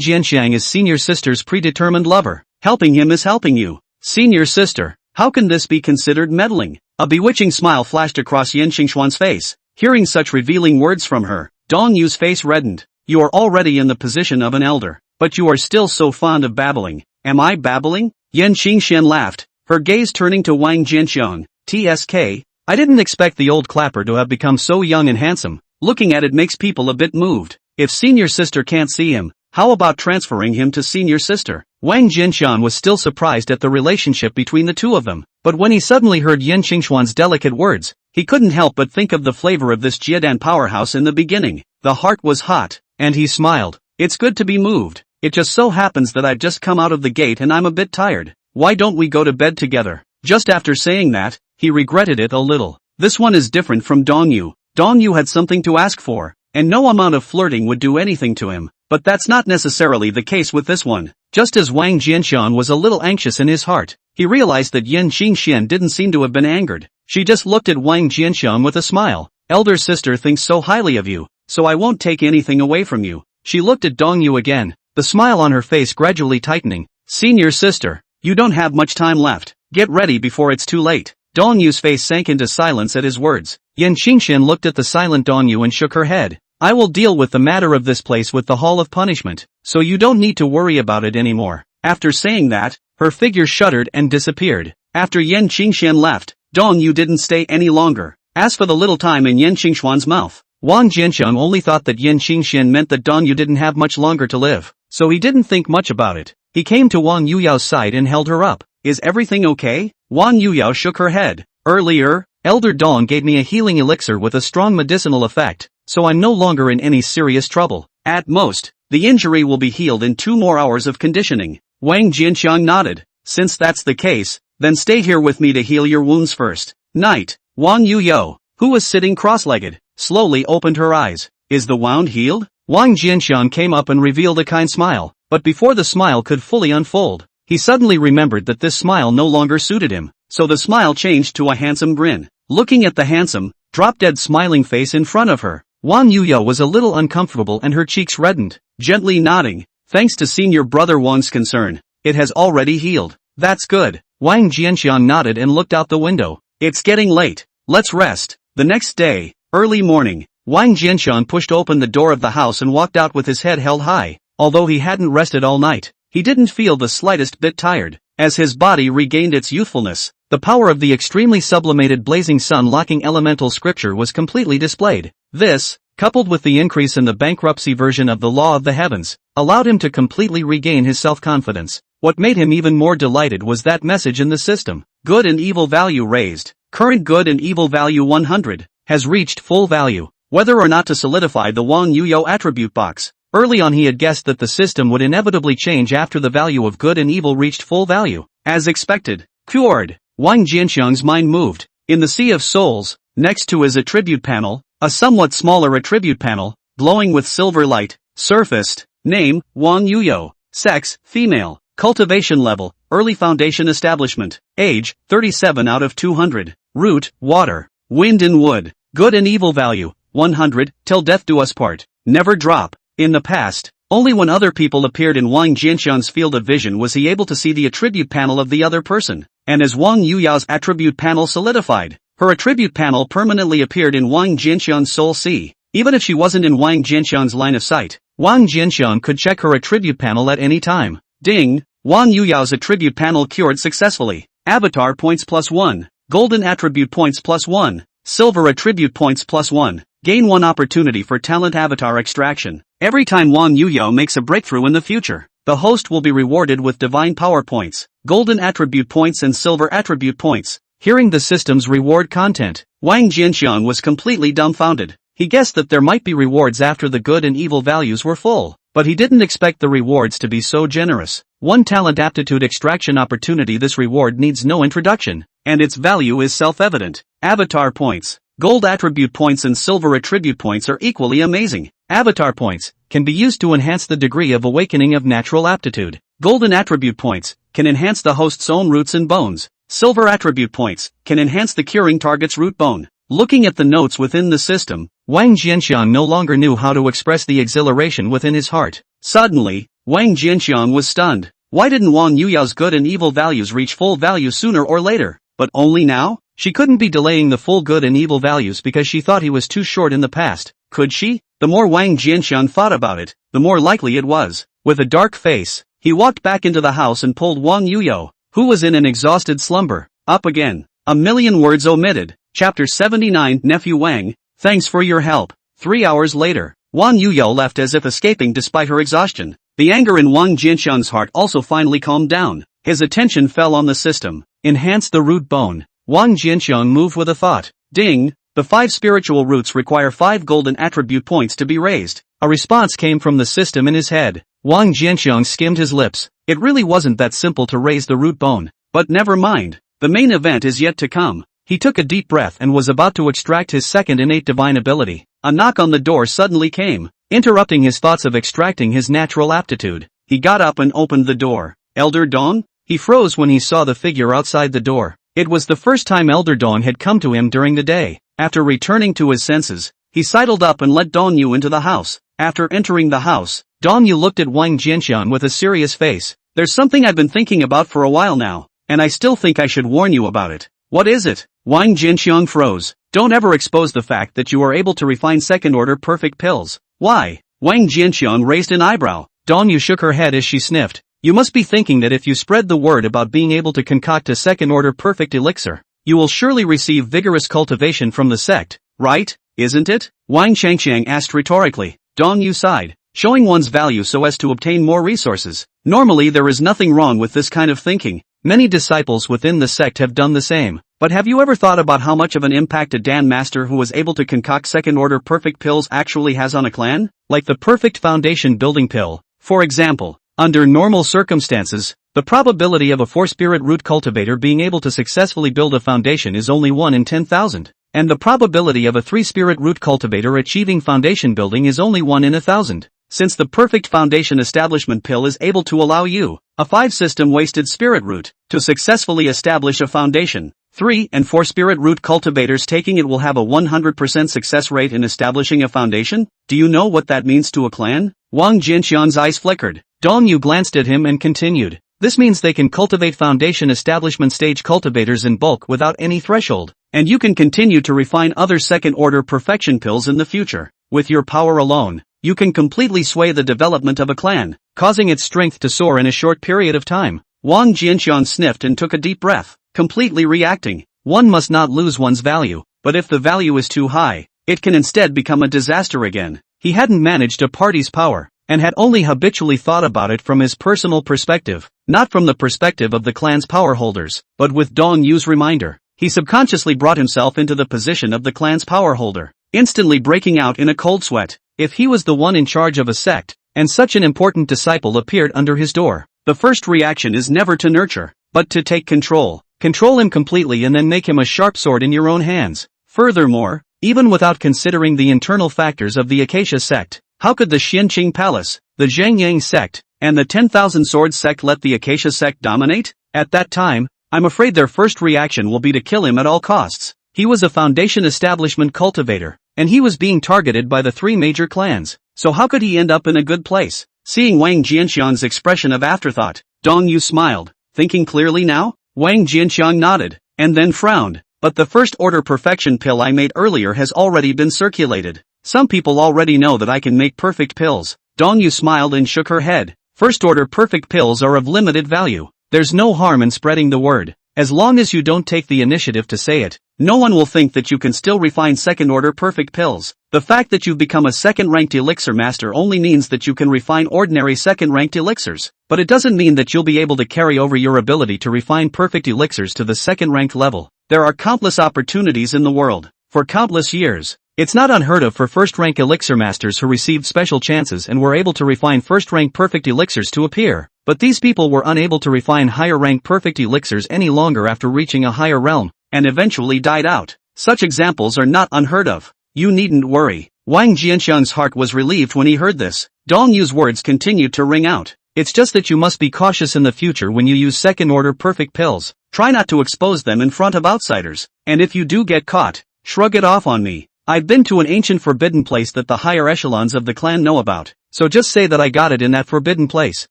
Speaker 1: Jianxiang is senior sister's predetermined lover. Helping him is helping you. Senior sister, how can this be considered meddling? A bewitching smile flashed across Yan Qingxuan's face. Hearing such revealing words from her, Dong Yu's face reddened. You are already in the position of an elder, but you are still so fond of babbling. Am I babbling? Yan Qingxian laughed, her gaze turning to Wang Jianxiang. TSK, I didn't expect the old clapper to have become so young and handsome. Looking at it makes people a bit moved. If senior sister can't see him, how about transferring him to senior sister? Wang Jianxian was still surprised at the relationship between the two of them, but when he suddenly heard Yan Qingxuan's delicate words, he couldn't help but think of the flavor of this Jiedan powerhouse in the beginning. The heart was hot, and he smiled. It's good to be moved. It just so happens that I've just come out of the gate and I'm a bit tired. Why don't we go to bed together? Just after saying that, he regretted it a little. This one is different from Dong Yu. Dong Yu had something to ask for, and no amount of flirting would do anything to him. But that's not necessarily the case with this one. Just as Wang Jianxian was a little anxious in his heart, he realized that Yan Qingxian didn't seem to have been angered. She just looked at Wang Jianxian with a smile. Elder sister thinks so highly of you, so I won't take anything away from you. She looked at Dong Yu again, the smile on her face gradually tightening. Senior sister, you don't have much time left. Get ready before it's too late. Dong Yu's face sank into silence at his words. Yan Qingxian looked at the silent Dong Yu and shook her head. I will deal with the matter of this place with the Hall of Punishment, so you don't need to worry about it anymore. After saying that, her figure shuddered and disappeared. After Yan Qingxian left, Dong Yu didn't stay any longer. As for the little time in Yan Qingxuan's mouth, Wang Jianxiang only thought that Yan Qingxian meant that Dong Yu didn't have much longer to live, so he didn't think much about it. He came to Wang Yuyao's side and held her up. Is everything okay? Wang Yuyao shook her head. Earlier, Elder Dong gave me a healing elixir with a strong medicinal effect, so I'm no longer in any serious trouble. At most, the injury will be healed in 2 more hours of conditioning. Wang Jianxiang nodded. Since that's the case, then stay here with me to heal your wounds first. Night. Wang Yuyao, who was sitting cross-legged, slowly opened her eyes. Is the wound healed? Wang Jianxiang came up and revealed a kind smile, but before the smile could fully unfold, he suddenly remembered that this smile no longer suited him, so the smile changed to a handsome grin. Looking at the handsome, drop-dead smiling face in front of her, Wang Yuyao was a little uncomfortable and her cheeks reddened. Gently nodding, Thanks to senior brother Wang's concern, it has already healed. That's good. Wang Jianxiang nodded and looked out the window. It's getting late. Let's rest. The next day, early morning, Wang Jianxiang pushed open the door of the house and walked out with his head held high. Although he hadn't rested all night, he didn't feel the slightest bit tired. As his body regained its youthfulness, the power of the extremely sublimated blazing sun locking elemental scripture was completely displayed. This, coupled with the increase in the bankruptcy version of the law of the heavens, allowed him to completely regain his self-confidence. What made him even more delighted was that message in the system. Good and evil value raised. Current good and evil value 100 has reached full value. Whether or not to solidify the Wang Yuyo attribute box. Early on he had guessed that the system would inevitably change after the value of good and evil reached full value. As expected, cured. Wang Jianxiang's mind moved. In the Sea of Souls, next to his attribute panel, a somewhat smaller attribute panel, glowing with silver light, surfaced. Name, Wang Yuyo. Sex, female. Cultivation level, early foundation establishment. Age, 37 out of 200. Root, water. Wind and wood. Good and evil value, 100, till death do us part. Never drop. In the past, only when other people appeared in Wang Jianxiang's field of vision was he able to see the attribute panel of the other person. And as Wang Yuyao's attribute panel solidified, her attribute panel permanently appeared in Wang Jianxiang's soul sea. Even if she wasn't in Wang Jianxiang's line of sight, Wang Jianxiang could check her attribute panel at any time. Ding! Wang Yuyao's attribute panel cured successfully. Avatar points +1. Golden attribute points +1. Silver attribute points +1. Gain 1 opportunity for talent avatar extraction. Every time Wang Yuyo makes a breakthrough in the future, the host will be rewarded with divine power points, golden attribute points and silver attribute points. Hearing the system's reward content, Wang Jianxiang was completely dumbfounded. He guessed that there might be rewards after the good and evil values were full, but he didn't expect the rewards to be so generous. 1 talent aptitude extraction opportunity. This reward needs no introduction, and its value is self-evident. Avatar points. Gold attribute points and silver attribute points are equally amazing. Avatar points can be used to enhance the degree of awakening of natural aptitude. Golden attribute points can enhance the host's own roots and bones. Silver attribute points can enhance the curing target's root bone. Looking at the notes within the system, Wang Jianxiang no longer knew how to express the exhilaration within his heart. Suddenly, Wang Jianxiang was stunned. Why didn't Wang Yuyao's good and evil values reach full value sooner or later? But only now? She couldn't be delaying the full good and evil values because she thought he was too short in the past, could she? The more Wang Jianxiang thought about it, the more likely it was. With a dark face, he walked back into the house and pulled Wang Yuyo, who was in an exhausted slumber, up again. A million words omitted. Chapter 79. Nephew Wang, thanks for your help. 3 hours later, Wang Yuyo left as if escaping despite her exhaustion. The anger in Wang Jianxiang's heart also finally calmed down. His attention fell on the system. Enhance the root bone. Wang Jianxiang moved with a thought. Ding! The 5 spiritual roots require 5 golden attribute points to be raised. A response came from the system in his head. Wang Jianxiang skimmed his lips. It really wasn't that simple to raise the root bone. But never mind. The main event is yet to come. He took a deep breath and was about to extract his second innate divine ability. A knock on the door suddenly came, interrupting his thoughts of extracting his natural aptitude. He got up and opened the door. Elder Dawn? He froze when he saw the figure outside the door. It was the first time Elder Dawn had come to him during the day. After returning to his senses, he sidled up and let Dawn Yu into the house. After entering the house, Dawn Yu looked at Wang Jianxiang with a serious face. There's something I've been thinking about for a while now, and I still think I should warn you about it. What is it? Wang Jianxiang froze. Don't ever expose the fact that you are able to refine second-order perfect pills. Why? Wang Jianxiang raised an eyebrow. Dawn Yu shook her head as she sniffed. You must be thinking that if you spread the word about being able to concoct a second-order perfect elixir, you will surely receive vigorous cultivation from the sect, right? Isn't it? Wang Changqiang asked rhetorically. Dawn Yu sighed, showing one's value so as to obtain more resources. Normally there is nothing wrong with this kind of thinking. Many disciples within the sect have done the same. But have you ever thought about how much of an impact a Dan master who was able to concoct second-order perfect pills actually has on a clan? Like the perfect foundation building pill, for example. Under normal circumstances, the probability of a 4-spirit root cultivator being able to successfully build a foundation is only 1 in 10,000. And the probability of a 3-spirit root cultivator achieving foundation building is only 1 in 1,000. Since the perfect foundation establishment pill is able to allow you, a 5-system wasted spirit root, to successfully establish a foundation, 3 and 4 spirit root cultivators taking it will have a 100% success rate in establishing a foundation? Do you know what that means to a clan? Wang Jianxiang's eyes flickered. Dong Yu glanced at him and continued. This means they can cultivate foundation establishment stage cultivators in bulk without any threshold, and you can continue to refine other second-order perfection pills in the future. With your power alone, you can completely sway the development of a clan, causing its strength to soar in a short period of time. Wang Jianxiang sniffed and took a deep breath, completely reacting. One must not lose one's value, but if the value is too high, it can instead become a disaster again. He hadn't managed a party's power, and had only habitually thought about it from his personal perspective, not from the perspective of the clan's power holders. But with Dong Yu's reminder, he subconsciously brought himself into the position of the clan's power holder, instantly breaking out in a cold sweat. If he was the one in charge of a sect, and such an important disciple appeared under his door, the first reaction is never to nurture, but to take control. Control him completely and then make him a sharp sword in your own hands. Furthermore, even without considering the internal factors of the Acacia sect, how could the Xianqing Palace, the Zhengyang sect, and the 10,000 Swords sect let the Acacia sect dominate? At that time, I'm afraid their first reaction will be to kill him at all costs. He was a foundation establishment cultivator, and he was being targeted by the three major clans, so how could he end up in a good place? Seeing Wang Jianxiang's expression of afterthought, Dong Yu smiled. Thinking clearly now? Wang Jianxiang nodded, and then frowned. But the first-order perfection pill I made earlier has already been circulated. Some people already know that I can make perfect pills. Dong Yu smiled and shook her head. First-order perfect pills are of limited value. There's no harm in spreading the word. As long as you don't take the initiative to say it, no one will think that you can still refine second-order perfect pills. The fact that you've become a second-ranked elixir master only means that you can refine ordinary second-ranked elixirs, but it doesn't mean that you'll be able to carry over your ability to refine perfect elixirs to the second-ranked level. There are countless opportunities in the world. For countless years, it's not unheard of for first-rank elixir masters who received special chances and were able to refine first-rank perfect elixirs to appear. But these people were unable to refine higher-rank perfect elixirs any longer after reaching a higher realm, and eventually died out. Such examples are not unheard of. You needn't worry. Wang Jianxiang's heart was relieved when he heard this. Dong Yu's words continued to ring out. It's just that you must be cautious in the future when you use second-order perfect pills. Try not to expose them in front of outsiders, and if you do get caught, shrug it off on me. I've been to an ancient forbidden place that the higher echelons of the clan know about, so just say that I got it in that forbidden place.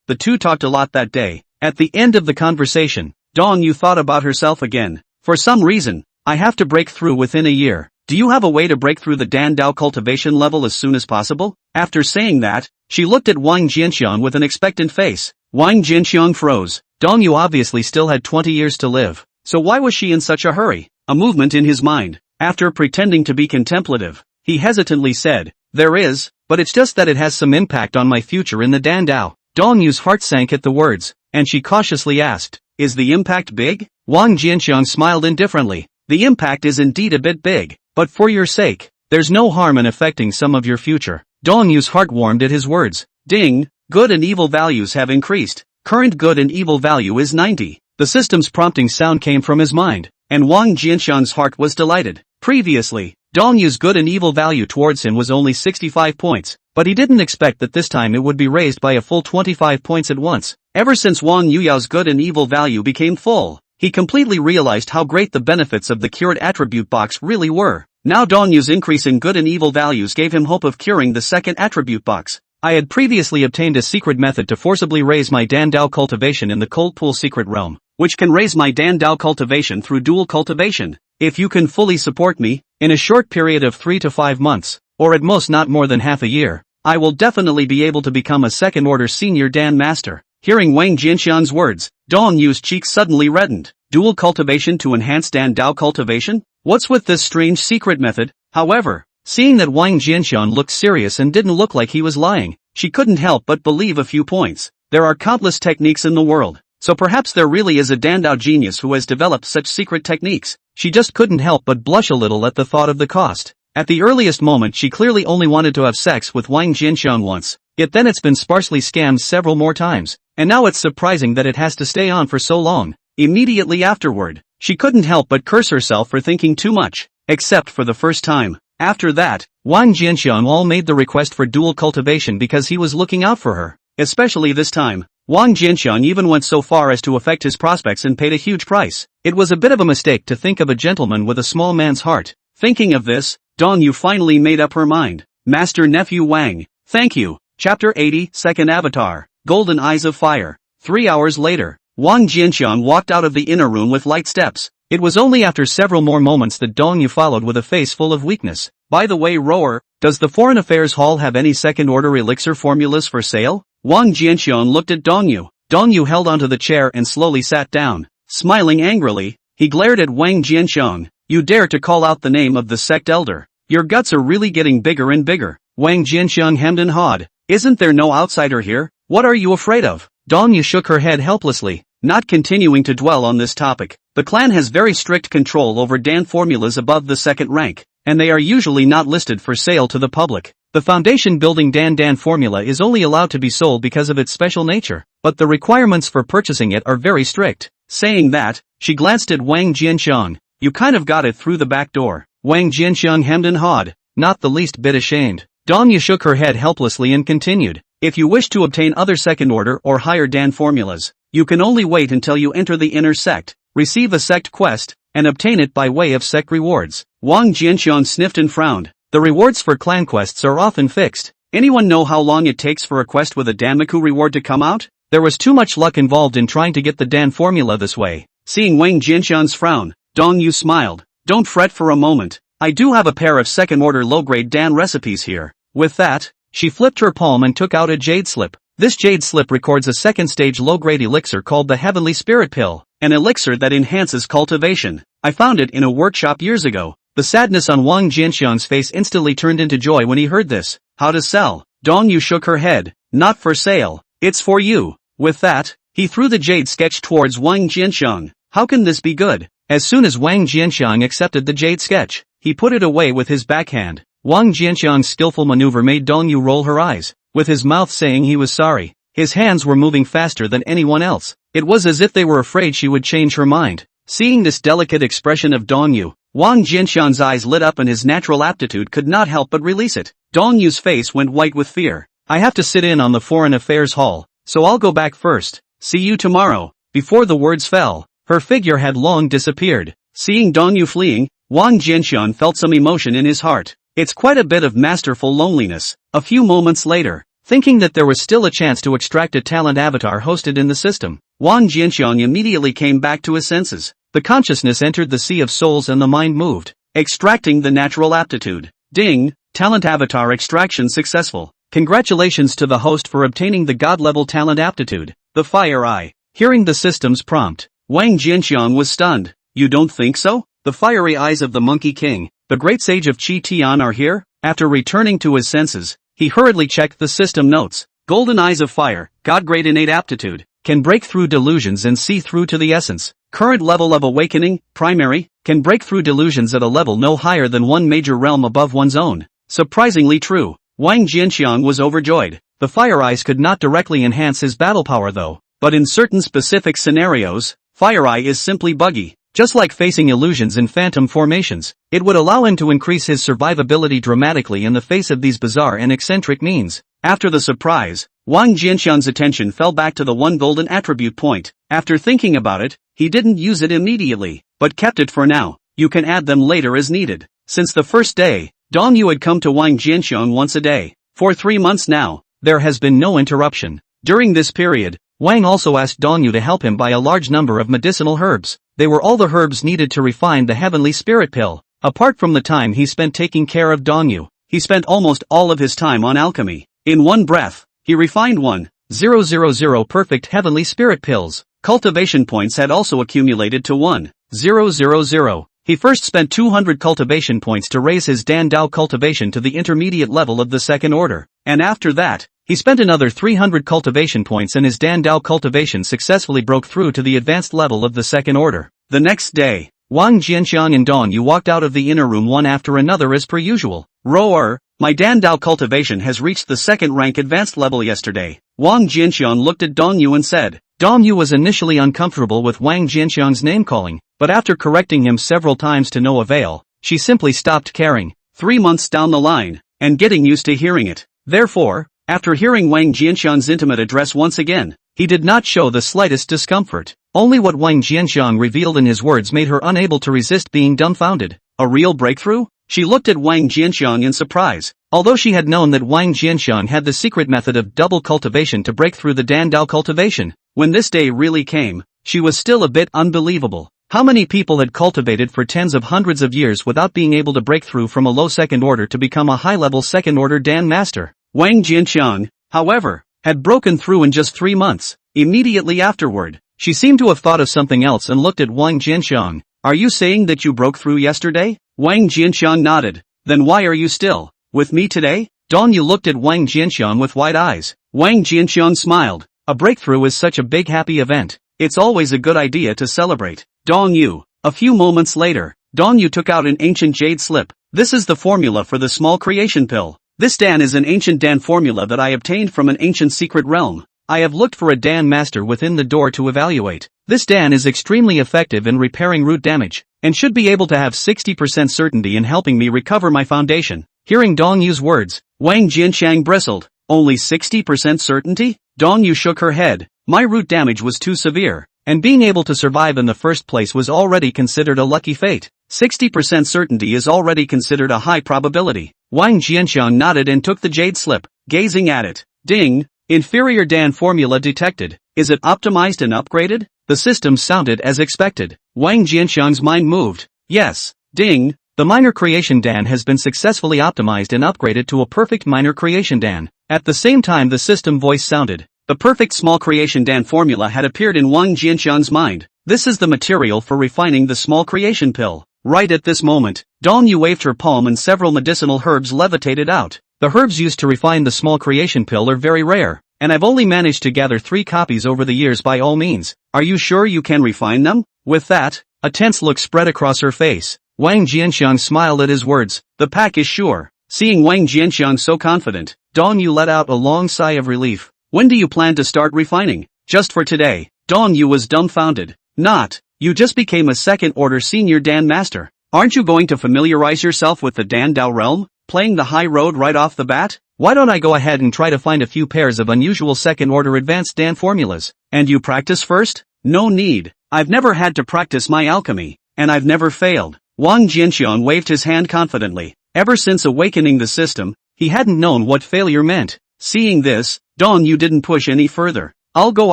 Speaker 1: The two talked a lot that day. At the end of the conversation, Dong Yu thought about herself again. For some reason, I have to break through within a year. Do you have a way to break through the Dan Dao cultivation level as soon as possible? After saying that, she looked at Wang Jianxiang with an expectant face. Wang Jianxiang froze. Dong Yu obviously still had 20 years to live, so why was she in such a hurry? A movement in his mind. After pretending to be contemplative, he hesitantly said, there is, but it's just that it has some impact on my future in the Dan Dao. Dong Yu's heart sank at the words, and she cautiously asked, is the impact big? Wang Jianxiang smiled indifferently. The impact is indeed a bit big, but for your sake, there's no harm in affecting some of your future. Dong Yu's heart warmed at his words. Ding, good and evil values have increased. Current good and evil value is 90. The system's prompting sound came from his mind, and Wang Jianxiang's heart was delighted. Previously, Dong Yu's good and evil value towards him was only 65 points, but he didn't expect that this time it would be raised by a full 25 points at once. Ever since Wang Yuyao's good and evil value became full, he completely realized how great the benefits of the cured attribute box really were. Now Dong Yu's increase in good and evil values gave him hope of curing the second attribute box. I had previously obtained a secret method to forcibly raise my Dan Dao cultivation in the Cold Pool secret realm, which can raise my Dan Dao cultivation through dual cultivation. If you can fully support me, in a short period of 3 to 5 months, or at most not more than half a year, I will definitely be able to become a second-order senior Dan master. Hearing Wang Jianxiang's words, Dong Yu's cheeks suddenly reddened. Dual cultivation to enhance Dan Dao cultivation? What's with this strange secret method? However, seeing that Wang Jianxiang looked serious and didn't look like he was lying, she couldn't help but believe a few points. There are countless techniques in the world, so perhaps there really is a Dan Dao genius who has developed such secret techniques. She just couldn't help but blush a little at the thought of the cost. At the earliest moment she clearly only wanted to have sex with Wang Jianxiang once, yet then it's been sparsely scammed several more times, and now it's surprising that it has to stay on for so long. Immediately afterward, she couldn't help but curse herself for thinking too much, except for the first time. After that, Wang Jianxiang all made the request for dual cultivation because he was looking out for her, especially this time. Wang Jianxiang even went so far as to affect his prospects and paid a huge price. It was a bit of a mistake to think of a gentleman with a small man's heart. Thinking of this, Dong Yu finally made up her mind. Master Nephew Wang. Thank you. Chapter 80, Second Avatar. golden eyes of fire. 3 hours later, Wang Jianxiang walked out of the inner room with light steps. It was only after several more moments that Dong Yu followed with a face full of weakness. By the way, Rower, does the Foreign Affairs Hall have any second-order elixir formulas for sale? Wang Jianxiang looked at Dong Yu. Dong Yu held onto the chair and slowly sat down. Smiling angrily, he glared at Wang Jianxiang. You dare to call out the name of the sect elder. Your guts are really getting bigger and bigger. Wang Jianxiang hemmed and hawed. Isn't there no outsider here? What are you afraid of? Dong Yu shook her head helplessly, not continuing to dwell on this topic. The clan has very strict control over Dan formulas above the second rank, and they are usually not listed for sale to the public. The foundation building Dan formula is only allowed to be sold because of its special nature, but the requirements for purchasing it are very strict. Saying that, she glanced at Wang Jianxiang. You kind of got it through the back door. Wang Jianxiang hemmed and hawed, not the least bit ashamed. Dong Yu shook her head helplessly and continued. If you wish to obtain other second-order or higher Dan formulas, you can only wait until you enter the inner sect, receive a sect quest, and obtain it by way of sect rewards. Wang Jianxiang sniffed and frowned. The rewards for clan quests are often fixed. Anyone know how long it takes for a quest with a Danmaku reward to come out? There was too much luck involved in trying to get the Dan formula this way. Seeing Wang Jianxiang's frown, Dong Yu smiled. Don't fret for a moment. I do have a pair of second-order low-grade Dan recipes here. With that, she flipped her palm and took out a jade slip. This jade slip records a second-stage low-grade elixir called the Heavenly Spirit Pill, an elixir that enhances cultivation. I found it in a workshop years ago. The sadness on Wang Jianxiang's face instantly turned into joy when he heard this. How to sell? Dong Yu shook her head. Not for sale. It's for you. With that, he threw the jade sketch towards Wang Jianxiang. How can this be good? As soon as Wang Jianxiang accepted the jade sketch, he put it away with his backhand. Wang Jianxiang's skillful maneuver made Dong Yu roll her eyes, with his mouth saying he was sorry. His hands were moving faster than anyone else. It was as if they were afraid she would change her mind. Seeing this delicate expression of Dong Yu, Wang Jianxiang's eyes lit up and his natural aptitude could not help but release it. Dong Yu's face went white with fear. I have to sit in on the Foreign Affairs Hall, so I'll go back first. See you tomorrow. Before the words fell, her figure had long disappeared. Seeing Dong Yu fleeing, Wang Jianxiang felt some emotion in his heart. It's quite a bit of masterful loneliness. A few moments later, thinking that there was still a chance to extract a talent avatar hosted in the system, Wang Jianxiang immediately came back to his senses. The consciousness entered the sea of souls and the mind moved, extracting the natural aptitude. Ding! Talent avatar extraction successful. Congratulations to the host for obtaining the god-level talent aptitude. The Fire Eye. Hearing the system's prompt, Wang Jianxiang was stunned. You don't think so? The fiery eyes of the Monkey King, the great sage of Qi Tian, are here? After returning to his senses, he hurriedly checked the system notes. Golden eyes of fire, god-grade innate aptitude, can break through delusions and see through to the essence. Current level of awakening, primary, can break through delusions at a level no higher than one major realm above one's own. Surprisingly true. Wang Jianxiang was overjoyed. The Fire Eyes could not directly enhance his battle power though, but in certain specific scenarios, Fire Eye is simply buggy. Just like facing illusions in phantom formations, it would allow him to increase his survivability dramatically in the face of these bizarre and eccentric means. After the surprise, Wang Jianxiang's attention fell back to the one golden attribute point. After thinking about it, he didn't use it immediately, but kept it for now. You can add them later as needed. Since the first day, Dong Yu had come to Wang Jianxiang once a day. For 3 months now, there has been no interruption. During this period, Wang also asked Dong Yu to help him buy a large number of medicinal herbs. They were all the herbs needed to refine the Heavenly Spirit Pill. Apart from the time he spent taking care of Dong Yu, he spent almost all of his time on alchemy. In one breath, he refined 1,000 perfect Heavenly Spirit Pills. Cultivation points had also accumulated to 1,000. He first spent 200 cultivation points to raise his Dan Dao cultivation to the intermediate level of the second order, and after that, he spent another 300 cultivation points and his Dan Dao cultivation successfully broke through to the advanced level of the second order. The next day, Wang Jianxiang and Dong Yu walked out of the inner room one after another as per usual. Roar, my Dan Dao cultivation has reached the second rank advanced level yesterday. Wang Jianxiang looked at Dong Yu and said. Dong Yu was initially uncomfortable with Wang Jianxiang's name-calling, but after correcting him several times to no avail, she simply stopped caring. 3 months down the line, and getting used to hearing it. Therefore, after hearing Wang Jianxiang's intimate address once again, he did not show the slightest discomfort. Only what Wang Jianxiang revealed in his words made her unable to resist being dumbfounded. A real breakthrough? She looked at Wang Jianxiang in surprise. Although she had known that Wang Jianxiang had the secret method of double cultivation to break through the Dan Dao cultivation, when this day really came, she was still a bit unbelievable. How many people had cultivated for tens of hundreds of years without being able to break through from a low second order to become a high-level second order Dan master? Wang Jianxiang, however, had broken through in just 3 months. Immediately afterward, she seemed to have thought of something else and looked at Wang Jianxiang. Are you saying that you broke through yesterday? Wang Jianxiang nodded. Then why are you still with me today? Dong Yu looked at Wang Jianxiang with wide eyes. Wang Jianxiang smiled. A breakthrough is such a big happy event. It's always a good idea to celebrate. Dong Yu. A few moments later, Dong Yu took out an ancient jade slip. This is the formula for the small creation pill. This Dan is an ancient Dan formula that I obtained from an ancient secret realm. I have looked for a Dan master within the door to evaluate. This Dan is extremely effective in repairing root damage, and should be able to have 60% certainty in helping me recover my foundation. Hearing Dong Yu's words, Wang Jianxiang bristled. Only 60% certainty? Dong Yu shook her head. My root damage was too severe, and being able to survive in the first place was already considered a lucky fate. 60% certainty is already considered a high probability. Wang Jianxiang nodded and took the jade slip, gazing at it. Ding! Inferior Dan formula detected. Is it optimized and upgraded? The system sounded as expected. Wang Jianxiang's mind moved. Yes. Ding! The minor creation Dan has been successfully optimized and upgraded to a perfect minor creation Dan. At the same time the system voice sounded. The perfect small creation Dan formula had appeared in Wang Jianxiang's mind. This is the material for refining the small creation pill. Right at this moment, Dong Yu waved her palm and several medicinal herbs levitated out. The herbs used to refine the small creation pill are very rare, and I've only managed to gather 3 copies over the years. By all means. Are you sure you can refine them? With that, a tense look spread across her face. Wang Jianxiang smiled at his words. The pack is sure. Seeing Wang Jianxiang so confident, Dong Yu let out a long sigh of relief. When do you plan to start refining? Just for today. Dong Yu was dumbfounded. Not. You just became a second-order senior Dan master. Aren't you going to familiarize yourself with the Dan Dao realm, playing the high road right off the bat? Why don't I go ahead and try to find a few pairs of unusual second-order advanced Dan formulas? And you practice first? No need. I've never had to practice my alchemy, and I've never failed. Wang Jianxiang waved his hand confidently. Ever since awakening the system, he hadn't known what failure meant. Seeing this, Dong Yu didn't push any further. I'll go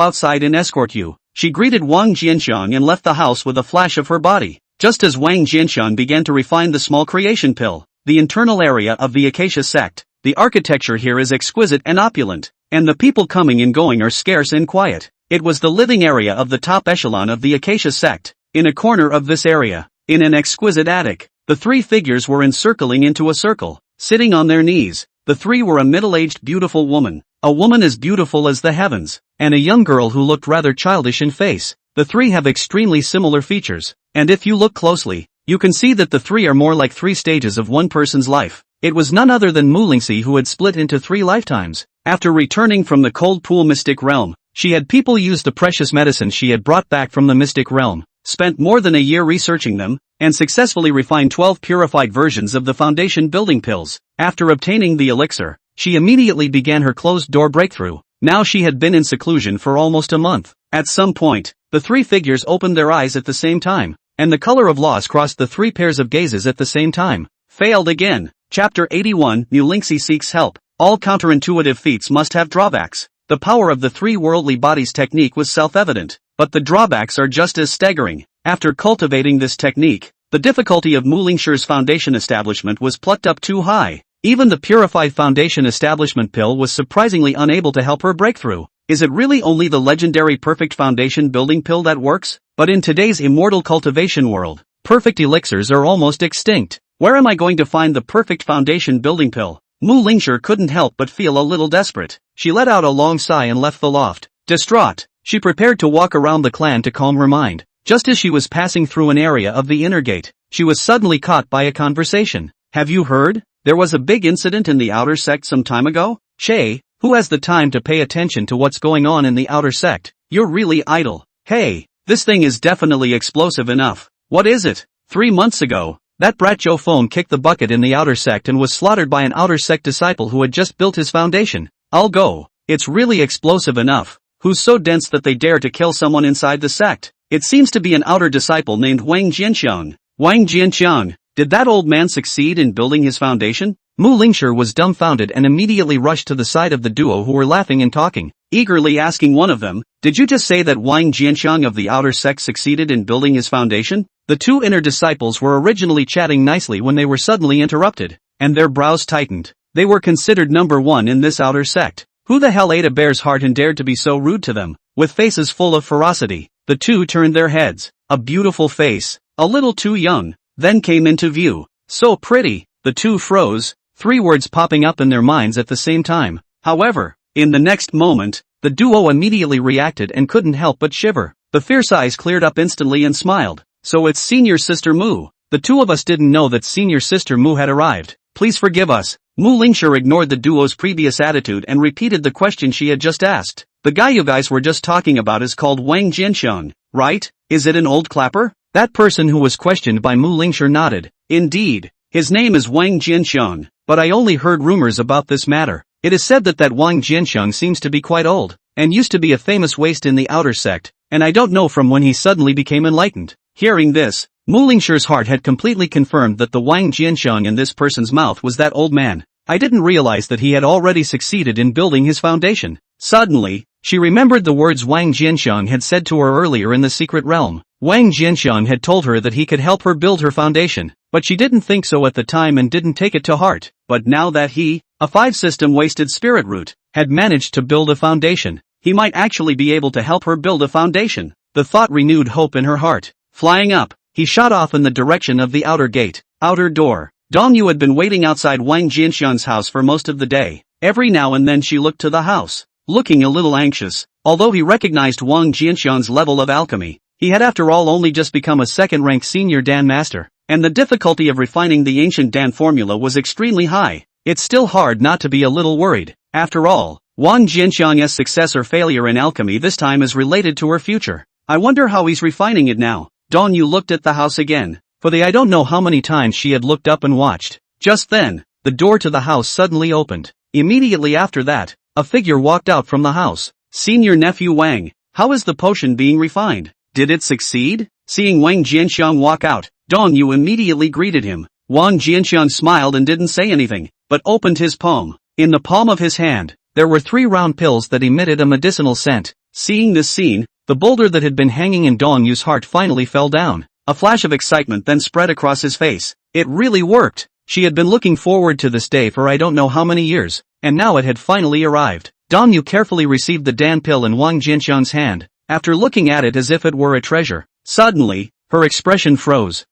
Speaker 1: outside and escort you. She greeted Wang Jianxiang and left the house with a flash of her body. Just as Wang Jianxiang began to refine the small creation pill, the internal area of the Acacia sect, the architecture here is exquisite and opulent, and the people coming and going are scarce and quiet. It was the living area of the top echelon of the Acacia sect. In a corner of this area, in an exquisite attic, the 3 figures were encircling into a circle, sitting on their knees. The 3 were a middle-aged beautiful woman, a woman as beautiful as the heavens, and a young girl who looked rather childish in face. The 3 have extremely similar features, and if you look closely, you can see that the 3 are more like 3 stages of one person's life. It was none other than Mu Lingxi who had split into 3 lifetimes. After returning from the Cold Pool Mystic Realm, she had people use the precious medicines she had brought back from the Mystic Realm, spent more than a year researching them, and successfully refined 12 purified versions of the foundation building pills. After obtaining the elixir, she immediately began her closed-door breakthrough. Now she had been in seclusion for almost a month. At some point, the 3 figures opened their eyes at the same time, and the color of loss crossed the 3 pairs of gazes at the same time. Failed again. Chapter 81, Mu Lingxi seeks help. All counterintuitive feats must have drawbacks. The power of the 3 worldly bodies technique was self-evident, but the drawbacks are just as staggering. After cultivating this technique, the difficulty of Mu Lingxi's foundation establishment was plucked up too high. Even the purified foundation establishment pill was surprisingly unable to help her breakthrough. Is it really only the legendary perfect foundation building pill that works? But in today's immortal cultivation world, perfect elixirs are almost extinct. Where am I going to find the perfect foundation building pill? Mu Lingxi couldn't help but feel a little desperate. She let out a long sigh and left the loft. Distraught, she prepared to walk around the clan to calm her mind. Just as she was passing through an area of the inner gate, she was suddenly caught by a conversation. Have you heard? There was a big incident in the outer sect some time ago? Shay, who has the time to pay attention to what's going on in the outer sect? You're really idle. Hey, this thing is definitely explosive enough. What is it? 3 months ago, that brat Zhou Feng kicked the bucket in the outer sect and was slaughtered by an outer sect disciple who had just built his foundation. I'll go. It's really explosive enough. Who's so dense that they dare to kill someone inside the sect? It seems to be an outer disciple named Wang Jianxiang. Wang Jianxiang. Did that old man succeed in building his foundation? Mu Lingshi was dumbfounded and immediately rushed to the side of the duo who were laughing and talking, eagerly asking one of them, "Did you just say that Wang Jianxiang of the outer sect succeeded in building his foundation?" The two inner disciples were originally chatting nicely when they were suddenly interrupted, and their brows tightened. They were considered number one in this outer sect. Who the hell ate a bear's heart and dared to be so rude to them? With faces full of ferocity, the two turned their heads. A beautiful face, a little too young, then came into view. So pretty. The two froze, 3 words popping up in their minds at the same time. However, in the next moment, the duo immediately reacted and couldn't help but shiver. The fierce eyes cleared up instantly and smiled. "So it's Senior Sister Mu. The two of us didn't know that Senior Sister Mu had arrived. Please forgive us." Mu Lingshi ignored the duo's previous attitude and repeated the question she had just asked. "The guy you guys were just talking about is called Wang Jianxiang, right? Is it an old clapper?" That person who was questioned by Mu Lingshi nodded. "Indeed. His name is Wang Jianxiang, but I only heard rumors about this matter. It is said that Wang Jianxiang seems to be quite old, and used to be a famous waste in the outer sect, and I don't know from when he suddenly became enlightened." Hearing this, Mu Lingshi's heart had completely confirmed that the Wang Jianxiang in this person's mouth was that old man. I didn't realize that he had already succeeded in building his foundation. Suddenly, she remembered the words Wang Jianxiang had said to her earlier in the secret realm. Wang Jianxiang had told her that he could help her build her foundation, but she didn't think so at the time and didn't take it to heart. But now that he, a 5-system wasted spirit root, had managed to build a foundation, he might actually be able to help her build a foundation. The thought renewed hope in her heart. Flying up, he shot off in the direction of the outer gate. Outer door. Dong Yu had been waiting outside Wang Jianxiang's house for most of the day. Every now and then she looked to the house, looking a little anxious. Although he recognized Wang Jianxiang's level of alchemy, he had after all only just become a second-rank senior Dan master, and the difficulty of refining the ancient Dan formula was extremely high. It's still hard not to be a little worried. After all, Wang Jianxiang's success or failure in alchemy this time is related to her future. I wonder how he's refining it now. Dong Yu looked at the house again. For the I don't know how many times she had looked up and watched. Just then, the door to the house suddenly opened. Immediately after that, a figure walked out from the house. "Senior nephew Wang, how is the potion being refined? Did it succeed?" Seeing Wang Jianxiang walk out, Dong Yu immediately greeted him. Wang Jianxiang smiled and didn't say anything, but opened his palm. In the palm of his hand, there were 3 round pills that emitted a medicinal scent. Seeing this scene, the boulder that had been hanging in Dong Yu's heart finally fell down. A flash of excitement then spread across his face. It really worked. She had been looking forward to this day for I don't know how many years, and now it had finally arrived. Dong Yu carefully received the Dan pill in Wang Jianxiang's hand, after looking at it as if it were a treasure. Suddenly, her expression froze.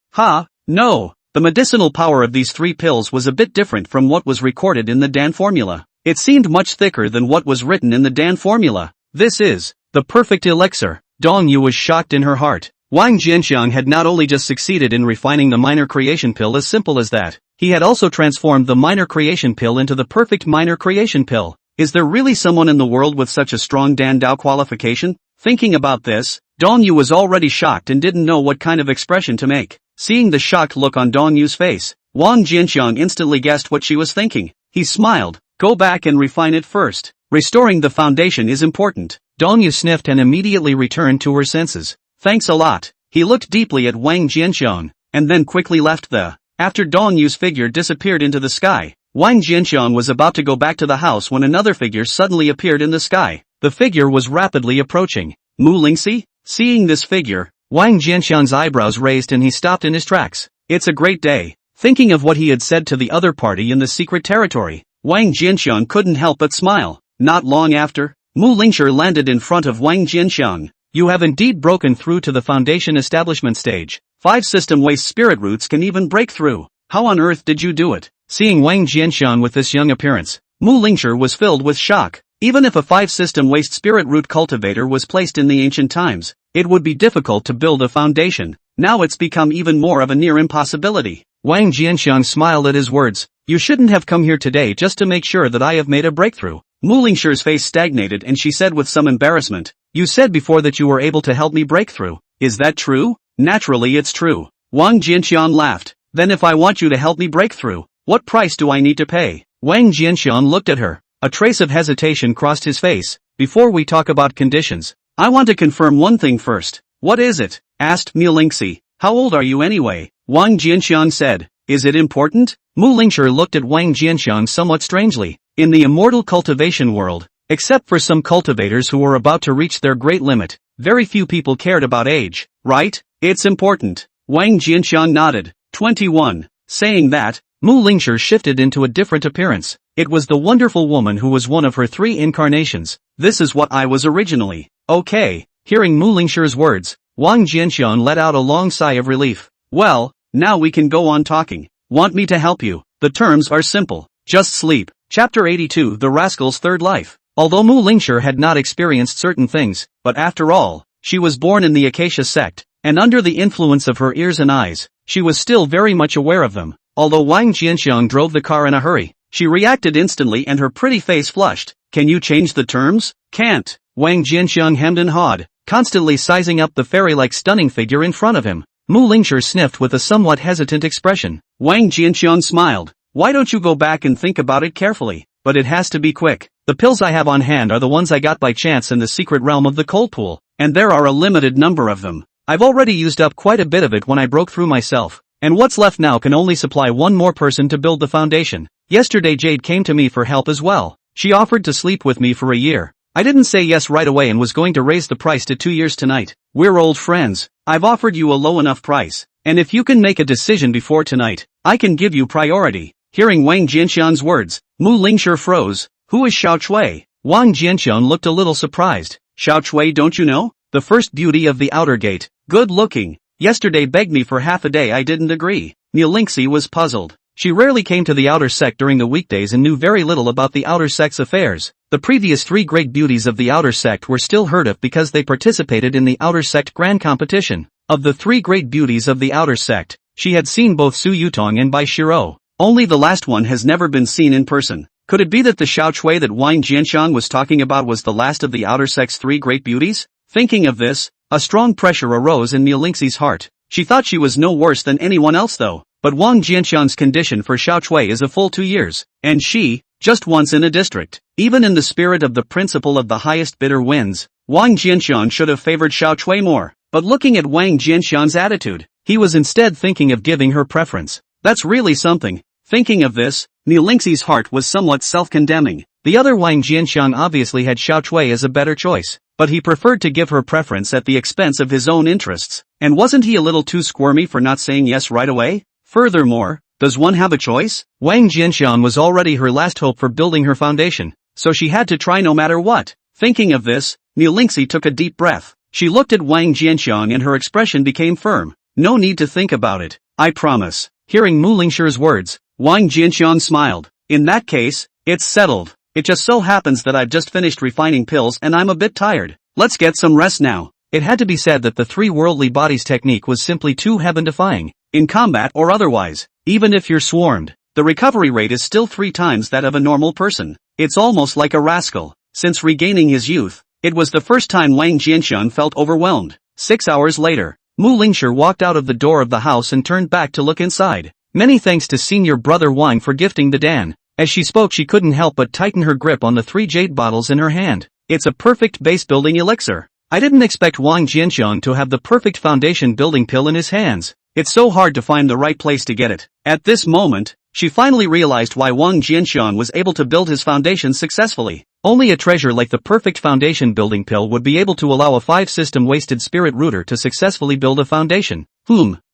Speaker 1: No. The medicinal power of these 3 pills was a bit different from what was recorded in the Dan formula. It seemed much thicker than what was written in the Dan formula. This is the perfect elixir. Dong Yu was shocked in her heart. Wang Jianxiang had not only just succeeded in refining the minor creation pill as simple as that, he had also transformed the minor creation pill into the perfect minor creation pill. Is there really someone in the world with such a strong Dan Dao qualification? Thinking about this, Dong Yu was already shocked and didn't know what kind of expression to make. Seeing the shocked look on Dong Yu's face, Wang Jianxiang instantly guessed what she was thinking. He smiled. "Go back and refine it first. Restoring the foundation is important." Dong Yu sniffed and immediately returned to her senses. "Thanks a lot." He looked deeply at Wang Jianxiang, and then quickly left the. After Dong Yu's figure disappeared into the sky, Wang Jianxiang was about to go back to the house when another figure suddenly appeared in the sky. The figure was rapidly approaching. Mu Lingxi? Seeing this figure, Wang Jianxiang's eyebrows raised and he stopped in his tracks. It's a great day. Thinking of what he had said to the other party in the secret territory, Wang Jianxiang couldn't help but smile. Not long after, Mu Lingxi landed in front of Wang Jianxiang. "You have indeed broken through to the foundation establishment stage. 5-system waste spirit roots can even break through. How on earth did you do it?" Seeing Wang Jianxiang with this young appearance, Mu Lingxi was filled with shock. Even if a 5-system waste spirit root cultivator was placed in the ancient times, it would be difficult to build a foundation. Now it's become even more of a near impossibility. Wang Jianxiang smiled at his words. "You shouldn't have come here today just to make sure that I have made a breakthrough." Mu Lingxi's face stagnated and she said with some embarrassment, "You said before that you were able to help me break through. Is that true?" "Naturally it's true." Wang Jianxiang laughed. "Then if I want you to help me break through, what price do I need to pay?" Wang Jianxiang looked at her. A trace of hesitation crossed his face. "Before we talk about conditions, I want to confirm one thing first." "What is it?" asked Mu Lingxi. "How old are you anyway?" Wang Jianxiang said. "Is it important?" Mu Lingshi looked at Wang Jianxiang somewhat strangely. In the immortal cultivation world, except for some cultivators who were about to reach their great limit, very few people cared about age, right? It's important. Wang Jianxiang nodded. 21. Saying that, Mu Lingshi shifted into a different appearance. It was the wonderful woman who was one of her 3 incarnations. This is what I was originally. Okay. Hearing Mu Lingshi's words, Wang Jianxiang let out a long sigh of relief. Well, now we can go on talking. Want me to help you? The terms are simple. Just sleep. Chapter 82 The Rascal's Third Life. Although Mu Lingshi had not experienced certain things, but after all, she was born in the Acacia sect, and under the influence of her ears and eyes, she was still very much aware of them. Although Wang Jianxiang drove the car in a hurry, she reacted instantly and her pretty face flushed. Can you change the terms? Can't. Wang Jianxiang hemmed and hawed, constantly sizing up the fairy-like stunning figure in front of him. Mu Lingshi sniffed with a somewhat hesitant expression. Wang Jianxiang smiled. Why don't you go back and think about it carefully? But it has to be quick. The pills I have on hand are the ones I got by chance in the secret realm of the cold pool, and there are a limited number of them. I've already used up quite a bit of it when I broke through myself, and what's left now can only supply one more person to build the foundation. Yesterday Jade came to me for help as well. She offered to sleep with me for a year. I didn't say yes right away and was going to raise the price to 2 years tonight. We're old friends. I've offered you a low enough price, and if you can make a decision before tonight, I can give you priority. Hearing Wang Jianxiang's words, Mu Lingshi froze. Who is Xiao Chui? Wang Jianxiang looked a little surprised. Xiao Chui, don't you know? The first beauty of the outer gate. Good looking. Yesterday begged me for half a day. I didn't agree. Nilingxi was puzzled. She rarely came to the outer sect during the weekdays and knew very little about the outer sect's affairs. The previous 3 great beauties of the outer sect were still heard of because they participated in the outer sect grand competition. Of the 3 great beauties of the outer sect, she had seen both Su Yutong and Bai Shiro. Only the last one has never been seen in person. Could it be that the Xiao Chui that Wang Jianxiang was talking about was the last of the outer sect's 3 great beauties? Thinking of this, a strong pressure arose in Nilingxi's heart. She thought she was no worse than anyone else though. But Wang Jianxiang's condition for Xiao Chui is a full 2 years, and she, just once in a district. Even in the spirit of the principle of the highest bidder wins, Wang Jianxiang should have favored Xiao Chui more. But looking at Wang Jianxiang's attitude, he was instead thinking of giving her preference. That's really something. Thinking of this, Nilingxi's heart was somewhat self-condemning. The other Wang Jianxiang obviously had Xiao Chui as a better choice, but he preferred to give her preference at the expense of his own interests. And wasn't he a little too squirmy for not saying yes right away? Furthermore, does one have a choice? Wang Jianxiang was already her last hope for building her foundation, so she had to try no matter what. Thinking of this, Nilingxi took a deep breath. She looked at Wang Jianxiang and her expression became firm. No need to think about it. I promise. Hearing Mu Lingshi's words, Wang Jianxiang smiled. In that case, it's settled. It just so happens that I've just finished refining pills and I'm a bit tired. Let's get some rest now. It had to be said that the 3 worldly bodies technique was simply too heaven-defying. In combat or otherwise, even if you're swarmed, the recovery rate is still 3 times that of a normal person. It's almost like a rascal. Since regaining his youth, it was the first time Wang Jianxiang felt overwhelmed. 6 hours later, Mu Lingshi walked out of the door of the house and turned back to look inside. Many thanks to senior brother Wang for gifting the Dan. As she spoke she couldn't help but tighten her grip on the 3 jade bottles in her hand. It's a perfect base-building elixir. I didn't expect Wang Jianxiang to have the perfect foundation-building pill in his hands. It's so hard to find the right place to get it. At this moment, she finally realized why Wang Jianxiang was able to build his foundation successfully. Only a treasure like the perfect foundation-building pill would be able to allow a 5-system wasted spirit rooter to successfully build a foundation.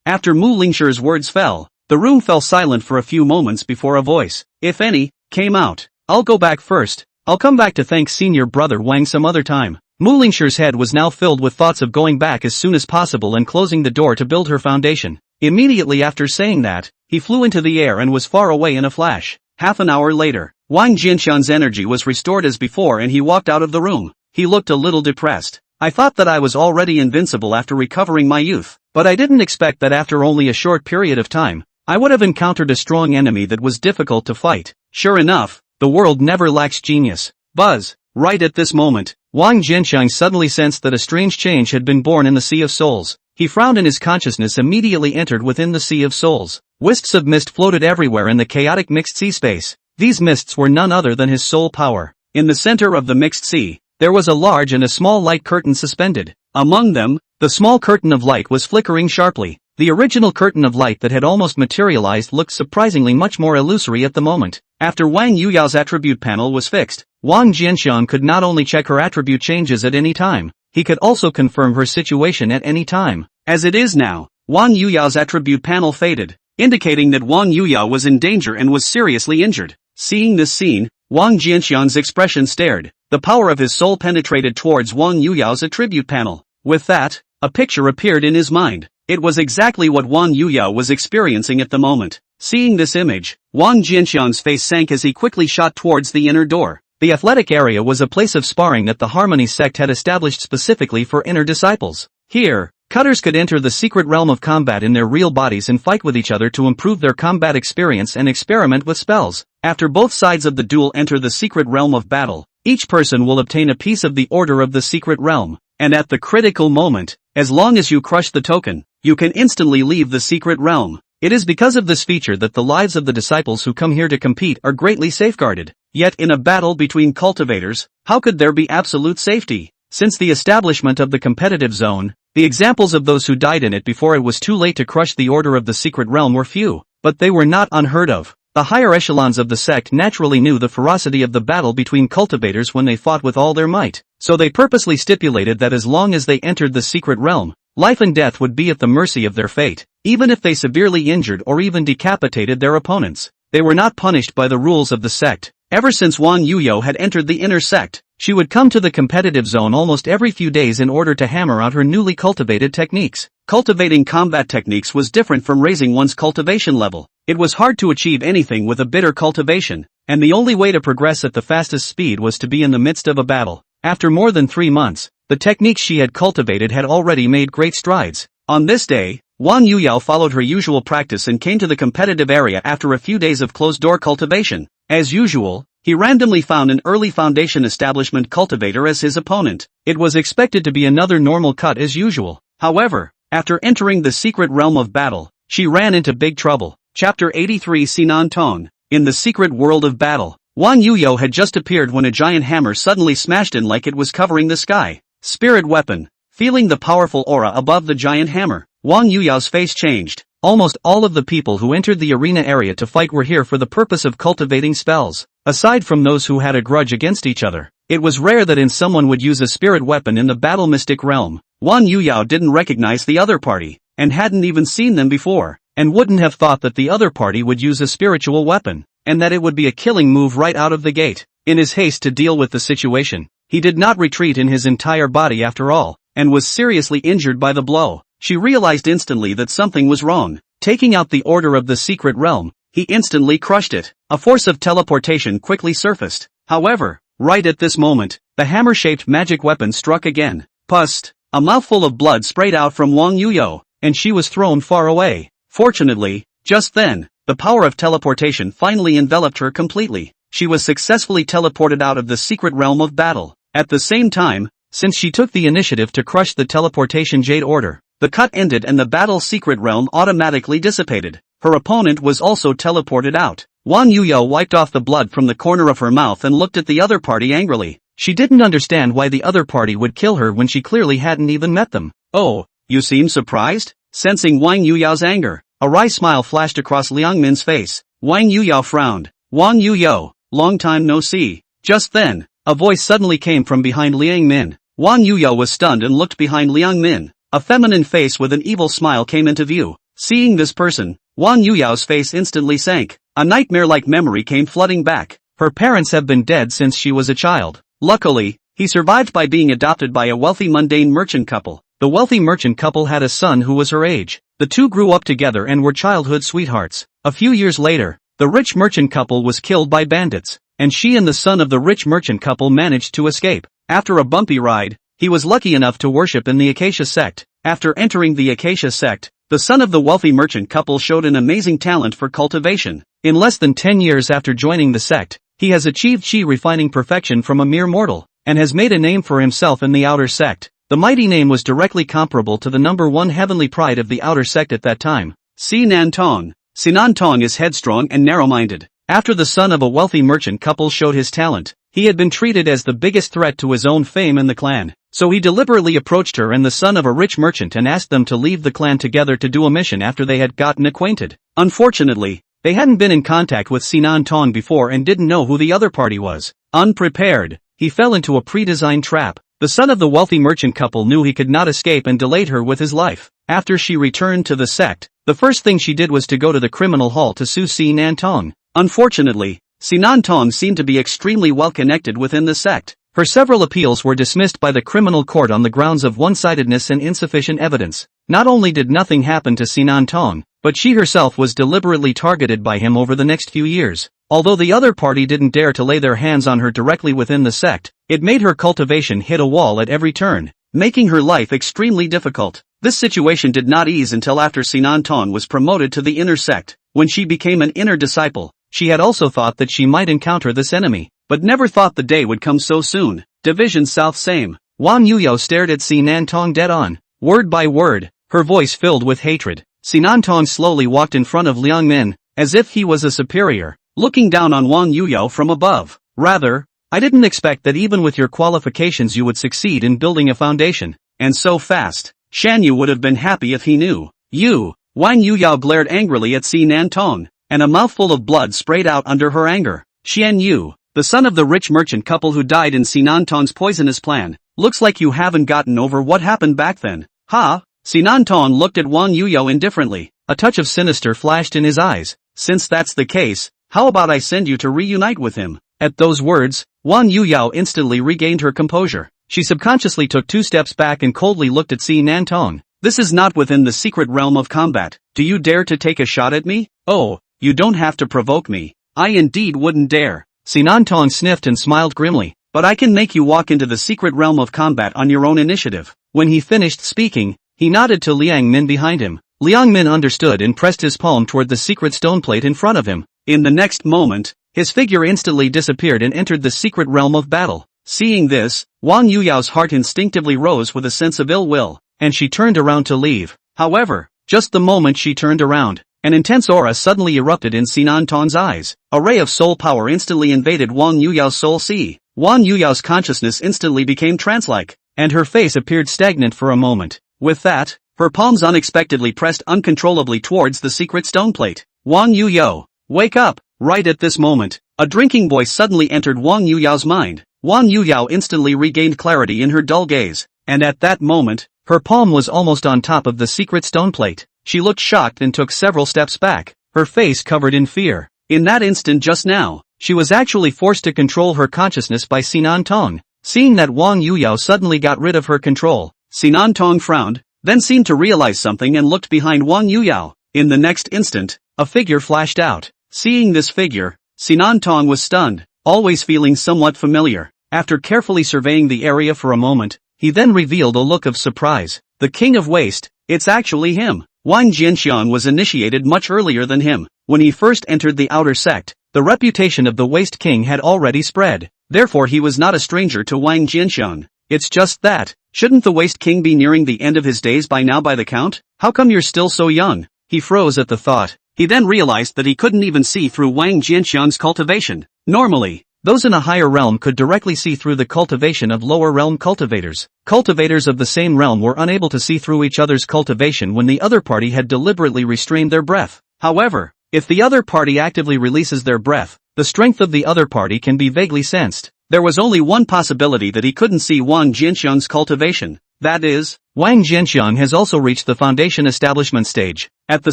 Speaker 1: After Mu Lingshi's words fell, the room fell silent for a few moments before a voice, if any, came out. I'll go back first. I'll come back to thank senior brother Wang some other time. Mu Lingshi's head was now filled with thoughts of going back as soon as possible and closing the door to build her foundation. Immediately after saying that, he flew into the air and was far away in a flash. Half an hour later, Wang Jianxiang's energy was restored as before and he walked out of the room. He looked a little depressed. I thought that I was already invincible after recovering my youth, but I didn't expect that after only a short period of time, I would have encountered a strong enemy that was difficult to fight. Sure enough, the world never lacks genius. Buzz. Right at this moment, Wang Jianxiang suddenly sensed that a strange change had been born in the Sea of Souls. He frowned and his consciousness immediately entered within the Sea of Souls. Wisps of mist floated everywhere in the chaotic mixed sea space. These mists were none other than his soul power. In the center of the mixed sea, there was a large and a small light curtain suspended. Among them, the small curtain of light was flickering sharply. The original curtain of light that had almost materialized looked surprisingly much more illusory at the moment. After Wang Yuyao's attribute panel was fixed, Wang Jianxiang could not only check her attribute changes at any time, he could also confirm her situation at any time. As it is now, Wang Yuyao's attribute panel faded, indicating that Wang Yuyao was in danger and was seriously injured. Seeing this scene, Wang Jianxiang's expression stared. The power of his soul penetrated towards Wang Yuyao's attribute panel. With that, a picture appeared in his mind. It was exactly what Wang Yuyao was experiencing at the moment. Seeing this image, Wang Jianxiang's face sank as he quickly shot towards the inner door. The athletic area was a place of sparring that the Harmony sect had established specifically for inner disciples. Here, cutters could enter the secret realm of combat in their real bodies and fight with each other to improve their combat experience and experiment with spells. After both sides of the duel enter the secret realm of battle, each person will obtain a piece of the order of the secret realm. And at the critical moment, as long as you crush the token, you can instantly leave the secret realm. It is because of this feature that the lives of the disciples who come here to compete are greatly safeguarded. Yet in a battle between cultivators, how could there be absolute safety? Since the establishment of the competitive zone, the examples of those who died in it before it was too late to crush the order of the secret realm were few, but they were not unheard of. The higher echelons of the sect naturally knew the ferocity of the battle between cultivators when they fought with all their might, so they purposely stipulated that as long as they entered the secret realm, life and death would be at the mercy of their fate, even if they severely injured or even decapitated their opponents. They were not punished by the rules of the sect. Ever since Wang Yuyao had entered the inner sect, she would come to the competitive zone almost every few days in order to hammer out her newly cultivated techniques. Cultivating combat techniques was different from raising one's cultivation level. It was hard to achieve anything with a bitter cultivation, and the only way to progress at the fastest speed was to be in the midst of a battle. After more than 3 months, the techniques she had cultivated had already made great strides. On this day, Wang Yuyao followed her usual practice and came to the competitive area after a few days of closed-door cultivation. As usual, he randomly found an early foundation establishment cultivator as his opponent. It was expected to be another normal cut as usual. However, after entering the secret realm of battle, she ran into big trouble. Chapter 83 Sinan Tong. In the secret world of battle, Wang Yuyao had just appeared when a giant hammer suddenly smashed in like it was covering the sky. Spirit weapon. Feeling the powerful aura above the giant hammer, Wang Yuyao's face changed. Almost all of the people who entered the arena area to fight were here for the purpose of cultivating spells. Aside from those who had a grudge against each other, it was rare that someone would use a spirit weapon in the battle mystic realm. Wang Yuyao didn't recognize the other party, and hadn't even seen them before, and wouldn't have thought that the other party would use a spiritual weapon, and that it would be a killing move right out of the gate. In his haste to deal with the situation, he did not retreat in his entire body after all, and was seriously injured by the blow. She realized instantly that something was wrong. Taking out the order of the secret realm, he instantly crushed it. A force of teleportation quickly surfaced. However, right at this moment, the hammer-shaped magic weapon struck again. Pust! A mouthful of blood sprayed out from Wang Yuyao, and she was thrown far away. Fortunately, just then, the power of teleportation finally enveloped her completely. She was successfully teleported out of the secret realm of battle. At the same time, since she took the initiative to crush the teleportation jade order, the cut ended and the battle secret realm automatically dissipated. Her opponent was also teleported out. Wang Yuyao wiped off the blood from the corner of her mouth and looked at the other party angrily. She didn't understand why the other party would kill her when she clearly hadn't even met them. Oh, you seem surprised? Sensing Wang Yuyao's anger, a wry smile flashed across Liang Min's face. Wang Yuyao frowned. Wang Yuyao, long time no see. Just then, a voice suddenly came from behind Liang Min. Wang Yuyao was stunned and looked behind Liang Min. A feminine face with an evil smile came into view. Seeing this person, Wang Yuyao's face instantly sank. A nightmare-like memory came flooding back. Her parents have been dead since she was a child. Luckily, he survived by being adopted by a wealthy mundane merchant couple. The wealthy merchant couple had a son who was her age. The two grew up together and were childhood sweethearts. A few years later, the rich merchant couple was killed by bandits, and she and the son of the rich merchant couple managed to escape. After a bumpy ride, he was lucky enough to worship in the Acacia Sect. After entering the Acacia Sect, the son of the wealthy merchant couple showed an amazing talent for cultivation. In less than 10 years after joining the sect, he has achieved chi refining perfection from a mere mortal, and has made a name for himself in the outer sect. The mighty name was directly comparable to the #1 heavenly pride of the outer sect at that time. Sinan Tong. Sinan Tong is headstrong and narrow-minded. After the son of a wealthy merchant couple showed his talent, He had been treated as the biggest threat to his own fame in the clan. So he deliberately approached her and the son of a rich merchant and asked them to leave the clan together to do a mission after they had gotten acquainted. Unfortunately, they hadn't been in contact with Sinan Tong before and didn't know who the other party was. Unprepared, he fell into a pre-designed trap. The son of the wealthy merchant couple knew he could not escape and delayed her with his life. After she returned to the sect, the first thing she did was to go to the criminal hall to sue Sinan Tong. Unfortunately, Sinan Tong seemed to be extremely well connected within the sect. Her several appeals were dismissed by the criminal court on the grounds of one-sidedness and insufficient evidence. Not only did nothing happen to Sinan Tong, but she herself was deliberately targeted by him over the next few years. Although the other party didn't dare to lay their hands on her directly within the sect, it made her cultivation hit a wall at every turn, making her life extremely difficult. This situation did not ease until after Sinan Tong was promoted to the inner sect. When she became an inner disciple, she had also thought that she might encounter this enemy, but never thought the day would come so soon. Division South same. Wang Yuyo stared at Sinan Tong dead on, word by word, her voice filled with hatred. Sinan Tong slowly walked in front of Liang Min, as if he was a superior, looking down on Wang Yuyo from above. Rather, I didn't expect that even with your qualifications you would succeed in building a foundation, and so fast. Shan Yu would have been happy if he knew. You, Wang Yuyo glared angrily at Sinan Tong, and a mouthful of blood sprayed out under her anger. Xian Yu, the son of the rich merchant couple who died in Sinan Tong's poisonous plan, looks like you haven't gotten over what happened back then. Ha? Sinan Tong looked at Wang Yuyo indifferently. A touch of sinister flashed in his eyes. Since that's the case, how about I send you to reunite with him? At those words, Wang Yuyo instantly regained her composure. She subconsciously took 2 steps back and coldly looked at Sinan Tong. This is not within the secret realm of combat. Do you dare to take a shot at me? Oh, you don't have to provoke me. I indeed wouldn't dare. Sinan Tong sniffed and smiled grimly. But I can make you walk into the secret realm of combat on your own initiative. When he finished speaking, he nodded to Liang Min behind him. Liang Min understood and pressed his palm toward the secret stone plate in front of him. In the next moment, his figure instantly disappeared and entered the secret realm of battle. Seeing this, Wang Yuyao's heart instinctively rose with a sense of ill will, and she turned around to leave. However, just the moment she turned around, an intense aura suddenly erupted in Sinan Tong's eyes. A ray of soul power instantly invaded Wang Yuyao's soul sea. Wang Yuyao's consciousness instantly became trance-like, and her face appeared stagnant for a moment. With that, her palms unexpectedly pressed uncontrollably towards the secret stone plate. Wang Yuyo, wake up! Right at this moment, a drinking voice suddenly entered Wang Yuyao's mind. Wang Yuyo instantly regained clarity in her dull gaze, and at that moment, her palm was almost on top of the secret stone plate. She looked shocked and took several steps back, her face covered in fear. In that instant just now, she was actually forced to control her consciousness by Sinan Tong. Seeing that Wang Yuyo suddenly got rid of her control, Sinan Tong frowned, then seemed to realize something and looked behind Wang Yuyo. In the next instant, a figure flashed out. Seeing this figure, Sinan Tong was stunned, always feeling somewhat familiar. After carefully surveying the area for a moment, he then revealed a look of surprise. The King of Waste, it's actually him. Wang Jianxian was initiated much earlier than him. When he first entered the outer sect, the reputation of the Waste King had already spread. Therefore he was not a stranger to Wang Jianxian. It's just that, shouldn't the Waste King be nearing the end of his days by now by the count? How come you're still so young? He froze at the thought. He then realized that he couldn't even see through Wang Jianxian's cultivation. Normally, those in a higher realm could directly see through the cultivation of lower realm cultivators. Cultivators of the same realm were unable to see through each other's cultivation when the other party had deliberately restrained their breath. However, if the other party actively releases their breath, the strength of the other party can be vaguely sensed. There was only one possibility that he couldn't see Wang Jianxian's cultivation. That is, Wang Jianxian has also reached the foundation establishment stage. At the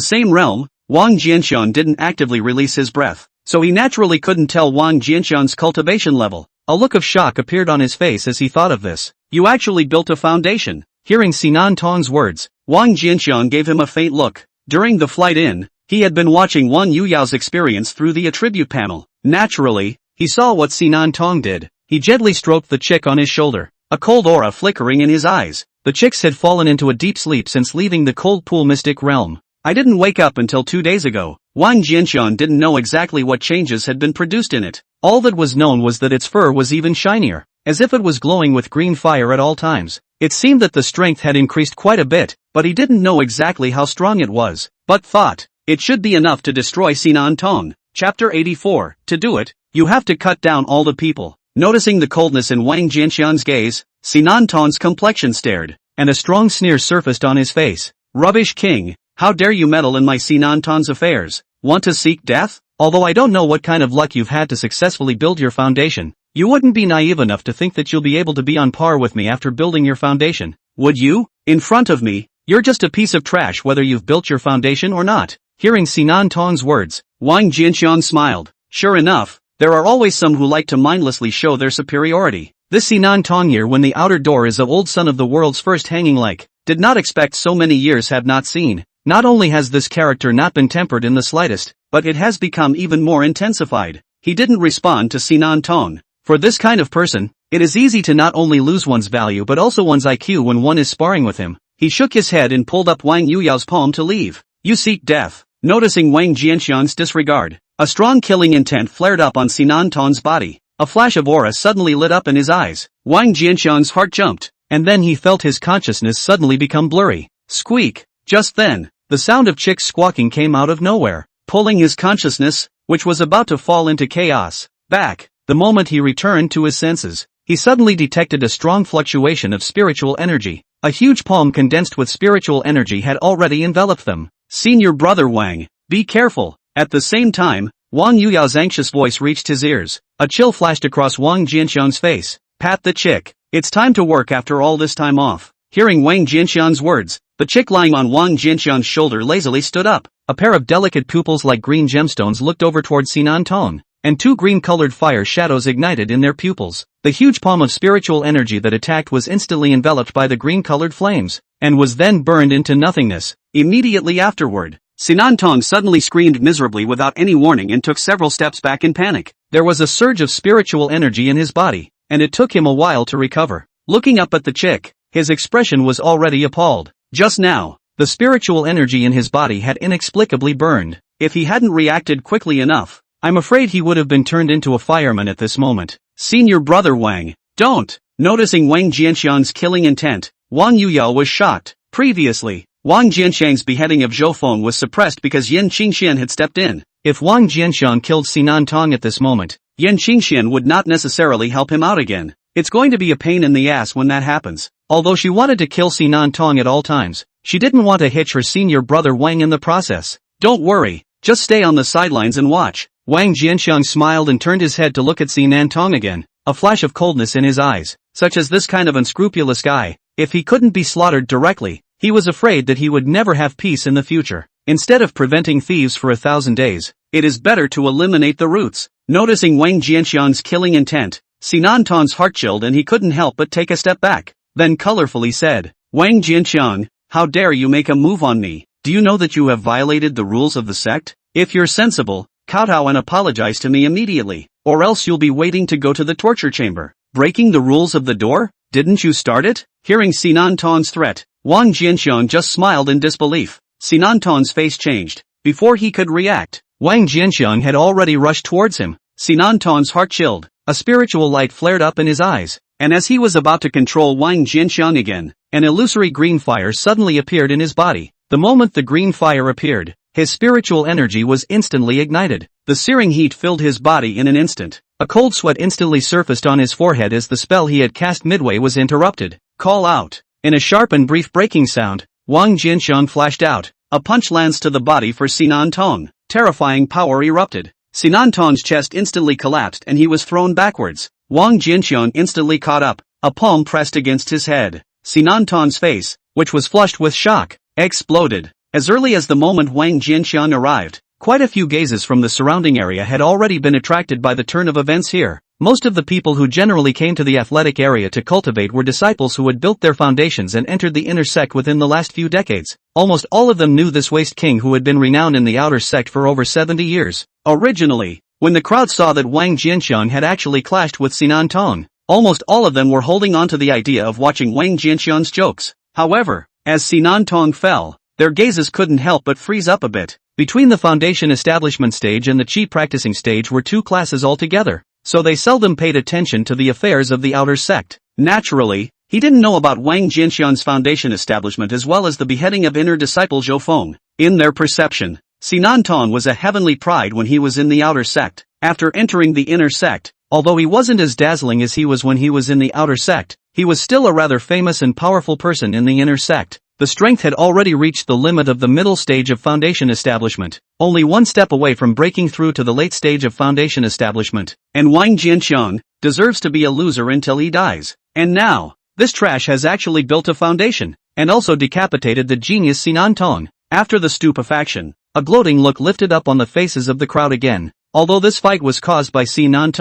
Speaker 1: same realm, Wang Jianxian didn't actively release his breath, so he naturally couldn't tell Wang Jianxian's cultivation level. A look of shock appeared on his face as he thought of this. You actually built a foundation. Hearing Sinan Tong's words, Wang Jianxian gave him a faint look. During the flight in, he had been watching Wang Yuyao's experience through the attribute panel. Naturally, he saw what Sinan Tong did. He gently stroked the chick on his shoulder, a cold aura flickering in his eyes. The chicks had fallen into a deep sleep since leaving the cold pool mystic realm. I didn't wake up until 2 days ago. Wang Jianxian didn't know exactly what changes had been produced in it. All that was known was that its fur was even shinier, as if it was glowing with green fire at all times. It seemed that the strength had increased quite a bit, but he didn't know exactly how strong it was, but thought, it should be enough to destroy Sinan Tong. Chapter 84, to do it, you have to cut down all the people. Noticing the coldness in Wang Jianxian's gaze, Sinan Tong's complexion stared, and a strong sneer surfaced on his face. Rubbish king, how dare you meddle in my Sinan Tong's affairs? Want to seek death? Although I don't know what kind of luck you've had to successfully build your foundation, you wouldn't be naive enough to think that you'll be able to be on par with me after building your foundation, would you? In front of me, you're just a piece of trash whether you've built your foundation or not. Hearing Sinan Tong's words, Wang Jianxian smiled. Sure enough, there are always some who like to mindlessly show their superiority. This Sinan Tong year, when the outer door is the old son of the world's first hanging like, did not expect so many years have not seen. Not only has this character not been tempered in the slightest, but it has become even more intensified. He didn't respond to Sinan Tong. For this kind of person, it is easy to not only lose one's value but also one's IQ when one is sparring with him. He shook his head and pulled up Wang Yuyao's palm to leave. You seek death. Noticing Wang Jianxian's disregard, a strong killing intent flared up on Sinan Tong's body. A flash of aura suddenly lit up in his eyes. Wang Jianxian's heart jumped, and then he felt his consciousness suddenly become blurry. Squeak! Just then, the sound of chicks squawking came out of nowhere, pulling his consciousness, which was about to fall into chaos, back. The moment he returned to his senses, he suddenly detected a strong fluctuation of spiritual energy. A huge palm condensed with spiritual energy had already enveloped them. Senior brother Wang, be careful. At the same time, Wang Yuyao's anxious voice reached his ears. A chill flashed across Wang Jianxian's face. Pat the chick. It's time to work after all this time off. Hearing Wang Jianxian's words, the chick lying on Wang Jianxian's shoulder lazily stood up. A pair of delicate pupils like green gemstones looked over toward Sinan Tong, and two green-colored fire shadows ignited in their pupils. The huge palm of spiritual energy that attacked was instantly enveloped by the green-colored flames, and was then burned into nothingness. Immediately afterward, Sinan Tong suddenly screamed miserably without any warning and took several steps back in panic. There was a surge of spiritual energy in his body, and it took him a while to recover. Looking up at the chick, his expression was already appalled. Just now, the spiritual energy in his body had inexplicably burned. If he hadn't reacted quickly enough, I'm afraid he would have been turned into a fireman at this moment. Senior brother Wang, don't! Noticing Wang Jianxian's killing intent, Wang Yuyao was shocked. Previously, Wang Jianxiang's beheading of Zhou Feng was suppressed because Yan Qingxian had stepped in. If Wang Jianxiang killed Sinan Tong at this moment, Yan Qingxian would not necessarily help him out again. It's going to be a pain in the ass when that happens. Although she wanted to kill Sinan Tong at all times, she didn't want to hitch her senior brother Wang in the process. Don't worry, just stay on the sidelines and watch. Wang Jianxiang smiled and turned his head to look at Sinan Tong again, a flash of coldness in his eyes. Such as this kind of unscrupulous guy, if he couldn't be slaughtered directly, he was afraid that he would never have peace in the future. Instead of preventing thieves for 1,000 days, it is better to eliminate the roots. Noticing Wang Jianxiang's killing intent, Sinan Tong's heart chilled and he couldn't help but take a step back, then colorfully said, Wang Jianxiang, how dare you make a move on me? Do you know that you have violated the rules of the sect? If you're sensible, kowtow and apologize to me immediately, or else you'll be waiting to go to the torture chamber. Breaking the rules of the door? Didn't you start it? Hearing Sinan Tong's threat, Wang Jianxiang just smiled in disbelief. Sinan Tong's face changed. Before he could react, Wang Jianxiang had already rushed towards him. Sinan Tong's heart chilled, a spiritual light flared up in his eyes, and as he was about to control Wang Jianxiang again, an illusory green fire suddenly appeared in his body. The moment the green fire appeared, his spiritual energy was instantly ignited. The searing heat filled his body in an instant. A cold sweat instantly surfaced on his forehead as the spell he had cast midway was interrupted. Call out. In a sharp and brief breaking sound, Wang Jianxiang flashed out. A punch lands to the body for Sinan Tong. Terrifying power erupted. Sinan Tong's chest instantly collapsed and he was thrown backwards. Wang Jianxiang instantly caught up, a palm pressed against his head. Sinan Tong's face, which was flushed with shock, exploded. As early as the moment Wang Jianxiang arrived, quite a few gazes from the surrounding area had already been attracted by the turn of events here. Most of the people who generally came to the athletic area to cultivate were disciples who had built their foundations and entered the inner sect within the last few decades. Almost all of them knew this waste king who had been renowned in the outer sect for over 70 years. Originally, when the crowd saw that Wang Jianxiang had actually clashed with Sinan Tong, almost all of them were holding on to the idea of watching Wang Jianxiang's jokes. However, as Sinan Tong fell, their gazes couldn't help but freeze up a bit. Between the foundation establishment stage and the chi practicing stage were two classes altogether, so they seldom paid attention to the affairs of the outer sect. Naturally, he didn't know about Wang Jianxiang's foundation establishment as well as the beheading of inner disciple Zhou Feng. In their perception, Sinan Tong was a heavenly pride when he was in the outer sect. After entering the inner sect, Although he wasn't as dazzling as he was when he was in the outer sect, he was still a rather famous and powerful person in the inner sect. The strength had already reached the limit of the middle stage of foundation establishment, only one step away from breaking through to the late stage of foundation establishment. And Wang Jianxiang deserves to be a loser until he dies. And now, this trash has actually built a foundation, and also decapitated the genius Sinan Tong. After the stupefaction, a gloating look lifted up on the faces of the crowd again. Although this fight was caused by Sinan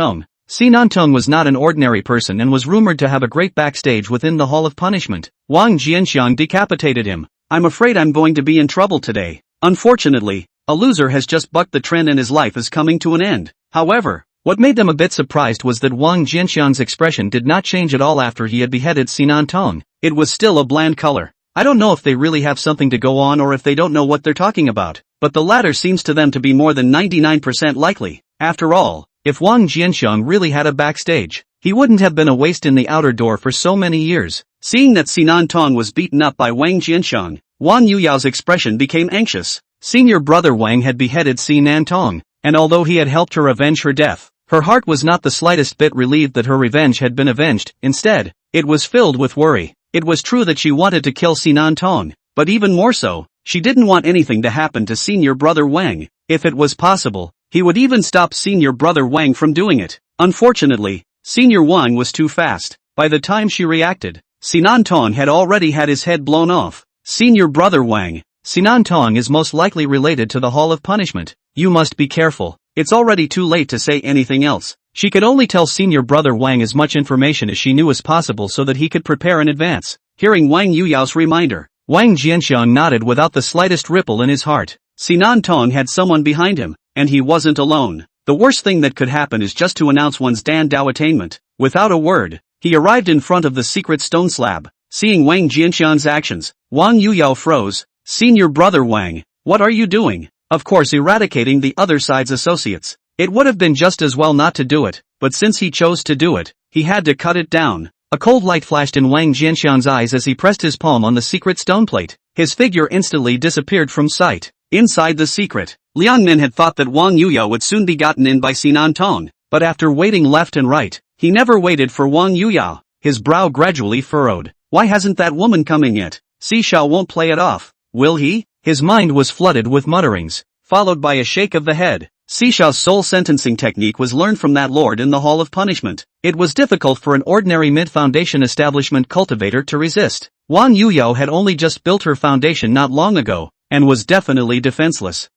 Speaker 1: Tong was not an ordinary person and was rumored to have a great backstage within the Hall of Punishment. Wang Jianxiang decapitated him. I'm afraid I'm going to be in trouble today. Unfortunately, a loser has just bucked the trend and his life is coming to an end. However, what made them a bit surprised was that Wang Jianxiang's expression did not change at all after he had beheaded Sinan Tong. It was still a bland color. I don't know if they really have something to go on or if they don't know what they're talking about, but the latter seems to them to be more than 99% likely. After all, if Wang Jianxiang really had a backstage, he wouldn't have been a waste in the outer door for so many years. Seeing that Sinan Tong was beaten up by Wang Jianxiang, Wang Yuyao's expression became anxious. Senior brother Wang had beheaded Sinan Tong, and although he had helped her avenge her death, her heart was not the slightest bit relieved that her revenge had been avenged. Instead, it was filled with worry. It was true that she wanted to kill Sinan Tong, but even more so, she didn't want anything to happen to senior brother Wang. If it was possible, he would even stop senior brother Wang from doing it. Unfortunately, senior Wang was too fast. By the time she reacted, Sinan Tong had already had his head blown off. Senior brother Wang, Sinan Tong is most likely related to the Hall of Punishment. You must be careful. It's already too late to say anything else. She could only tell senior brother Wang as much information as she knew as possible so that he could prepare in advance. Hearing Wang Yuyao's reminder, Wang Jianxiang nodded without the slightest ripple in his heart. Sinan Tong had someone behind him, and he wasn't alone. The worst thing that could happen is just to announce one's Dan Dao attainment. Without a word, he arrived in front of the secret stone slab. Seeing Wang Jianxiang's actions, Wang Yuyao froze. Senior brother Wang, what are you doing? Of course, eradicating the other side's associates. It would have been just as well not to do it, but since he chose to do it, he had to cut it down. A cold light flashed in Wang Jianxiang's eyes as he pressed his palm on the secret stone plate. His figure instantly disappeared from sight. Inside the secret, Liang Min had thought that Wang Yuyao would soon be gotten in by Sinan Tong, but after waiting left and right, he never waited for Wang Yuyao. His brow gradually furrowed. Why hasn't that woman coming yet? Xishao won't play it off, will he? His mind was flooded with mutterings, followed by a shake of the head. Xishao's soul sentencing technique was learned from that lord in the Hall of Punishment. It was difficult for an ordinary mid-foundation establishment cultivator to resist. Wang Yuyao had only just built her foundation not long ago, and was definitely defenseless.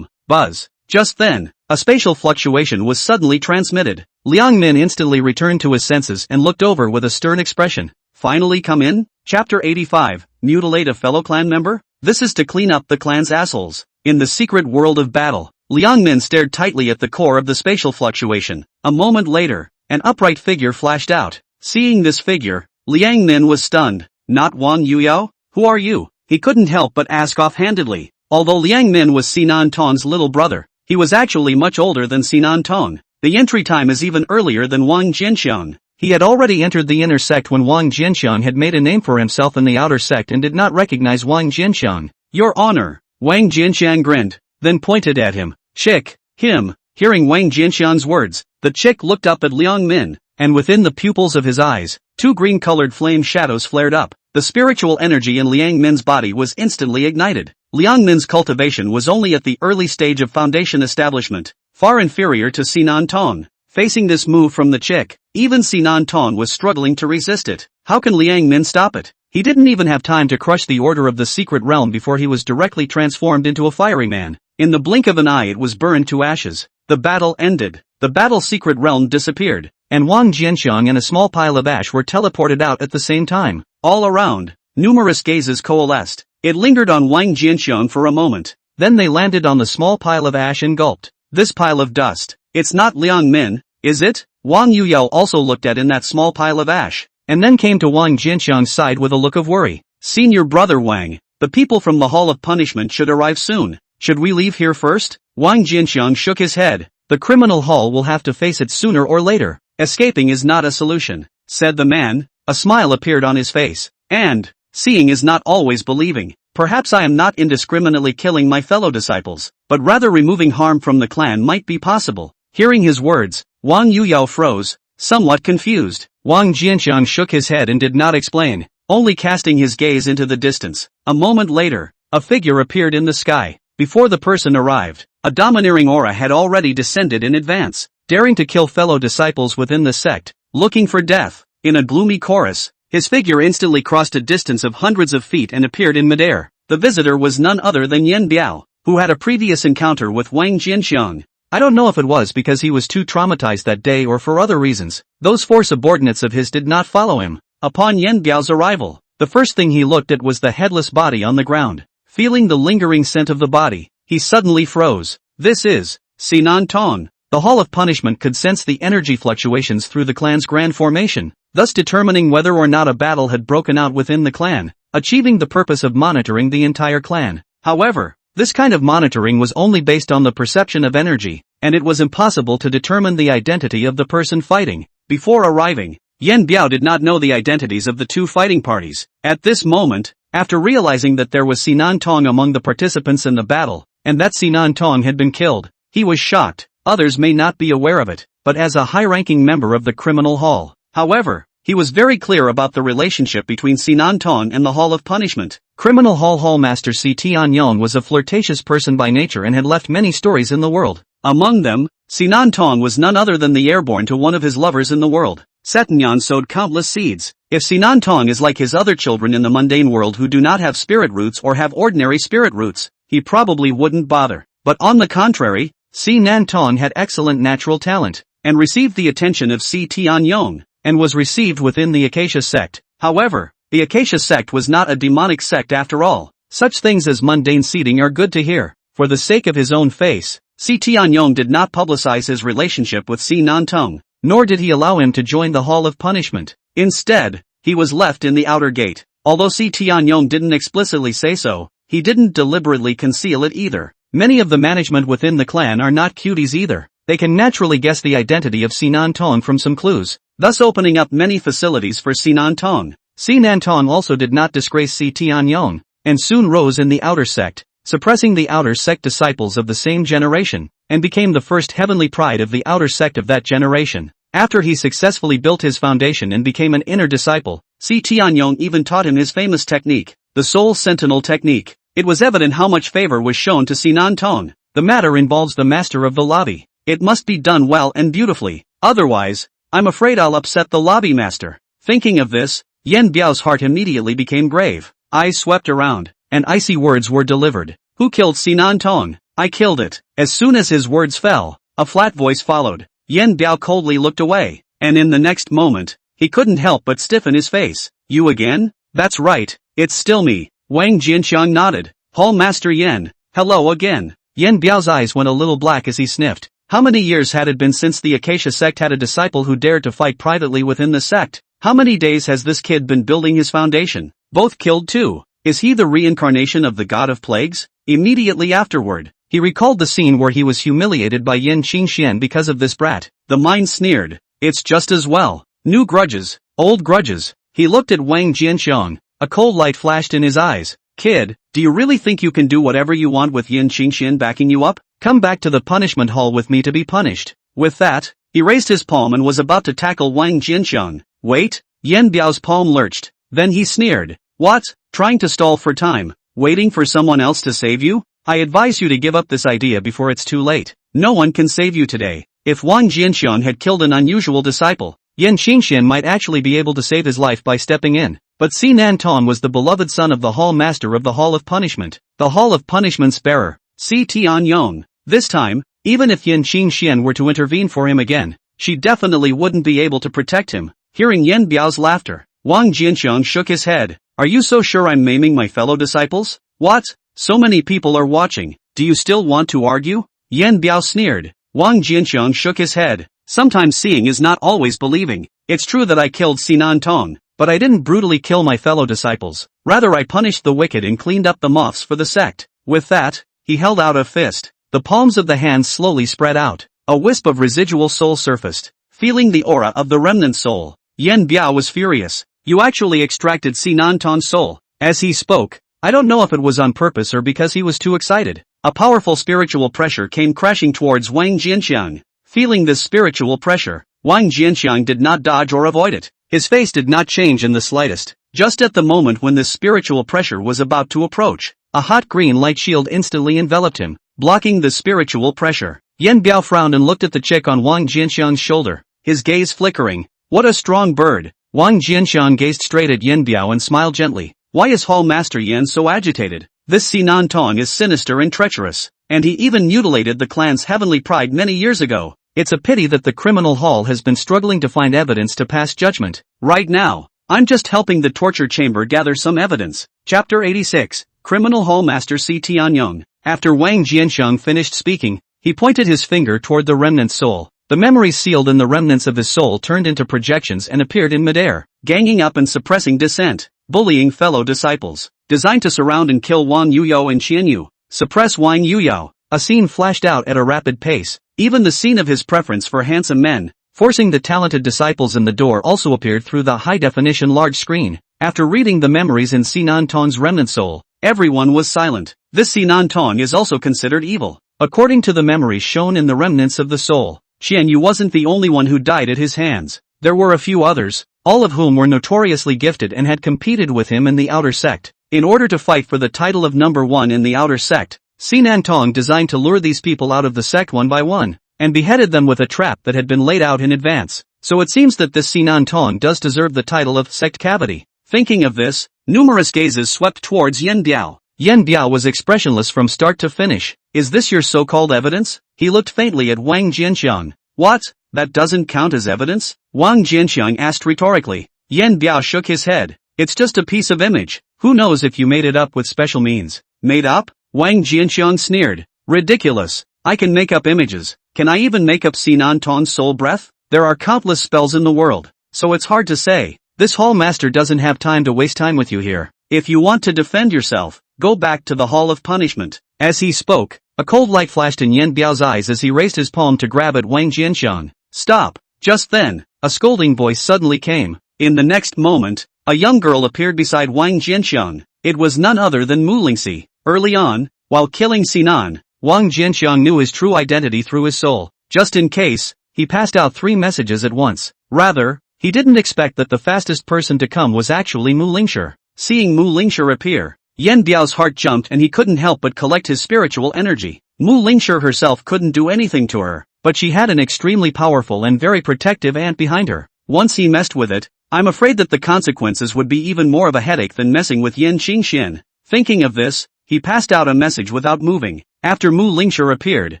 Speaker 1: Buzz. Just then, a spatial fluctuation was suddenly transmitted. Liang Min instantly returned to his senses and looked over with a stern expression. Finally come in? Chapter 85, Mutilate a fellow clan member? This is to clean up the clan's assholes. In the secret world of battle, Liang Min stared tightly at the core of the spatial fluctuation. A moment later, an upright figure flashed out. Seeing this figure, Liang Min was stunned. Not Wang Yuyao? Who are you? He couldn't help but ask offhandedly. Although Liang Min was Sinan Tong's little brother, he was actually much older than Sinan Tong. The entry time is even earlier than Wang Jianxiang. He had already entered the inner sect when Wang Jianxiang had made a name for himself in the outer sect and did not recognize Wang Jianxiang. Your Honor, Wang Jianxiang grinned, then pointed at him. Chick, him. Hearing Wang Jianxiang's words, the chick looked up at Liang Min, and within the pupils of his eyes, two green-colored flame shadows flared up. The spiritual energy in Liang Min's body was instantly ignited. Liang Min's cultivation was only at the early stage of foundation establishment, far inferior to Sinan Tong. Facing this move from the chick, even Sinan Tong was struggling to resist it. How can Liang Min stop it? He didn't even have time to crush the order of the secret realm before he was directly transformed into a fiery man. In the blink of an eye it was burned to ashes. The battle ended. The battle secret realm disappeared, and Wang Jianxiang and a small pile of ash were teleported out at the same time. All around, numerous gazes coalesced. It lingered on Wang Jianxiang for a moment. Then they landed on the small pile of ash and gulped. This pile of dust. It's not Liang Min, is it? Wang Yuyao also looked at in that small pile of ash, and then came to Wang Jianxiang's side with a look of worry. Senior brother Wang, the people from the Hall of Punishment should arrive soon. Should we leave here first? Wang Jianxiang shook his head. The criminal hall will have to face it sooner or later. Escaping is not a solution, said the man. A smile appeared on his face. And, seeing is not always believing. Perhaps I am not indiscriminately killing my fellow disciples, but rather removing harm from the clan might be possible. Hearing his words, Wang Yuyao froze, somewhat confused. Wang Jianxiang shook his head and did not explain, only casting his gaze into the distance. A moment later, a figure appeared in the sky. Before the person arrived, a domineering aura had already descended in advance, daring to kill fellow disciples within the sect, looking for death. In a gloomy chorus, his figure instantly crossed a distance of hundreds of feet and appeared in midair. The visitor was none other than Yan Biao, who had a previous encounter with Wang Jianxiang. I don't know if it was because he was too traumatized that day or for other reasons. Those four subordinates of his did not follow him. Upon Yan Biao's arrival, the first thing he looked at was the headless body on the ground. Feeling the lingering scent of the body, he suddenly froze. This is Sinan Tong. The Hall of Punishment could sense the energy fluctuations through the clan's grand formation, thus determining whether or not a battle had broken out within the clan, achieving the purpose of monitoring the entire clan. However, this kind of monitoring was only based on the perception of energy, and it was impossible to determine the identity of the person fighting. Before arriving, Yan Biao did not know the identities of the two fighting parties. At this moment, after realizing that there was Sinan Tong among the participants in the battle, and that Sinan Tong had been killed, he was shocked. Others may not be aware of it, but as a high-ranking member of the criminal hall, however, he was very clear about the relationship between Sinan Tong and the Hall of Punishment. Criminal Hall Master Si Tianyong was a flirtatious person by nature and had left many stories in the world. Among them, Sinan Tong was none other than the heir-born to one of his lovers in the world. Setanyan sowed countless seeds. If Sinan Tong is like his other children in the mundane world who do not have spirit roots or have ordinary spirit roots, he probably wouldn't bother. But on the contrary, Sinan Tong had excellent natural talent, and received the attention of Si Tianyong, and was received within the Acacia sect. However, the Acacia sect was not a demonic sect after all. Such things as mundane seeding are good to hear. For the sake of his own face, Si Tianyong did not publicize his relationship with Sinan Tong, nor did he allow him to join the Hall of Punishment. Instead, he was left in the outer gate. Although Si Tianyong didn't explicitly say so, he didn't deliberately conceal it either. Many of the management within the clan are not cuties either. They can naturally guess the identity of Sinan Tong from some clues, thus opening up many facilities for Sinan Tong. Sinan Tong also did not disgrace Si Tianyong, and soon rose in the outer sect, suppressing the outer sect disciples of the same generation, and became the first heavenly pride of the outer sect of that generation. After he successfully built his foundation and became an inner disciple, Si Tianyong even taught him his famous technique, the Soul Sentinel technique. It was evident how much favor was shown to Sinan Tong. The matter involves the master of the lobby. It must be done well and beautifully. Otherwise, I'm afraid I'll upset the lobby master. Thinking of this, Yan Biao's heart immediately became grave. Eyes swept around, and icy words were delivered. Who killed Sinan Tong? I killed it. As soon as his words fell, a flat voice followed. Yan Biao coldly looked away, and in the next moment, he couldn't help but stiffen his face. You again? That's right, it's still me. Wang Jianxiang nodded. Hall Master Yan, hello again. Yan Biao's eyes went a little black as he sniffed. How many years had it been since the Acacia sect had a disciple who dared to fight privately within the sect? How many days has this kid been building his foundation? Both killed too. Is he the reincarnation of the god of plagues? Immediately afterward, he recalled the scene where he was humiliated by Yin Qingxian because of this brat. The mind sneered. It's just as well. New grudges, old grudges. He looked at Wang Jianxiang. A cold light flashed in his eyes. Kid, do you really think you can do whatever you want with Yin Qingxian backing you up? Come back to the punishment hall with me to be punished. With that, he raised his palm and was about to tackle Wang Jianxiang. Wait, Yan Biao's palm lurched. Then he sneered. What? Trying to stall for time, waiting for someone else to save you? I advise you to give up this idea before it's too late. No one can save you today. If Wang Jianxiang had killed an unusual disciple, Yin Qingxian might actually be able to save his life by stepping in. But Sinan Tong was the beloved son of the Hall Master of the Hall of Punishment, the Hall of Punishment's bearer, Si Tianyong. This time, even if Yin Qingxian were to intervene for him again, she definitely wouldn't be able to protect him. Hearing Yan Biao's laughter, Wang Jianxiang shook his head. Are you so sure I'm maiming my fellow disciples? What? So many people are watching. Do you still want to argue? Yan Biao sneered. Wang Jianxiang shook his head. Sometimes seeing is not always believing. It's true that I killed Sinan Tong, but I didn't brutally kill my fellow disciples. Rather I punished the wicked and cleaned up the moths for the sect. With that, he held out a fist. The palms of the hands slowly spread out. A wisp of residual soul surfaced. Feeling the aura of the remnant soul, Yan Biao was furious. You actually extracted Sinan Tong's soul. As he spoke, I don't know if it was on purpose or because he was too excited. A powerful spiritual pressure came crashing towards Wang Jianxiang. Feeling this spiritual pressure, Wang Jianxiang did not dodge or avoid it. His face did not change in the slightest. Just at the moment when this spiritual pressure was about to approach, a hot green light shield instantly enveloped him, blocking the spiritual pressure. Yan Biao frowned and looked at the chick on Wang Jianxiang's shoulder, his gaze flickering. What a strong bird! Wang Jianxiang gazed straight at Yan Biao and smiled gently. Why is Hall Master Yan so agitated? This Sinan Tong is sinister and treacherous, and he even mutilated the clan's heavenly pride many years ago. It's a pity that the criminal hall has been struggling to find evidence to pass judgment. Right now, I'm just helping the torture chamber gather some evidence. Chapter 86, Criminal Hall Master Si Tianyong. After Wang Jianxiang finished speaking, he pointed his finger toward the remnant's soul. The memories sealed in the remnants of his soul turned into projections and appeared in midair, ganging up and suppressing dissent, bullying fellow disciples, designed to surround and kill Wang Yuyao and Qian Yu. Suppress Wang Yuyao. A scene flashed out at a rapid pace. Even the scene of his preference for handsome men, forcing the talented disciples in the door also appeared through the high-definition large screen. After reading the memories in Sinan Tong's remnant soul, everyone was silent. This Sinan Tong is also considered evil. According to the memories shown in the remnants of the soul, Qian Yu wasn't the only one who died at his hands. There were a few others, all of whom were notoriously gifted and had competed with him in the outer sect. In order to fight for the title of number one in the outer sect, Sinan Tong designed to lure these people out of the sect one by one, and beheaded them with a trap that had been laid out in advance. So it seems that this Sinan Tong does deserve the title of sect cavity. Thinking of this, numerous gazes swept towards Yan Biao. Yan Biao was expressionless from start to finish. Is this your so-called evidence? He looked faintly at Wang Jianxiang. What? That doesn't count as evidence? Wang Jianxiang asked rhetorically. Yan Biao shook his head. It's just a piece of image. Who knows if you made it up with special means? Made up? Wang Jianxiang sneered. Ridiculous. I can make up images. Can I even make up Sinan Tong's soul breath? There are countless spells in the world, so it's hard to say. This hall master doesn't have time to waste time with you here. If you want to defend yourself, go back to the hall of punishment. As he spoke, a cold light flashed in Yan Biao's eyes as he raised his palm to grab at Wang Jianxiang. Stop! Just then, a scolding voice suddenly came. In the next moment, a young girl appeared beside Wang Jianxiang. It was none other than Mu Lingxi. Early on, while killing Sinan, Wang Jianxiang knew his true identity through his soul. Just in case, he passed out 3 messages at once. Rather, he didn't expect that the fastest person to come was actually Mu Lingxi. Seeing Mu Lingxi appear, Yan Biao's heart jumped and he couldn't help but collect his spiritual energy. Mu Lingxi herself couldn't do anything to her, but she had an extremely powerful and very protective aunt behind her. Once he messed with it, I'm afraid that the consequences would be even more of a headache than messing with Yan Qingxian. Thinking of this, he passed out a message without moving. After Mu Lingxi appeared,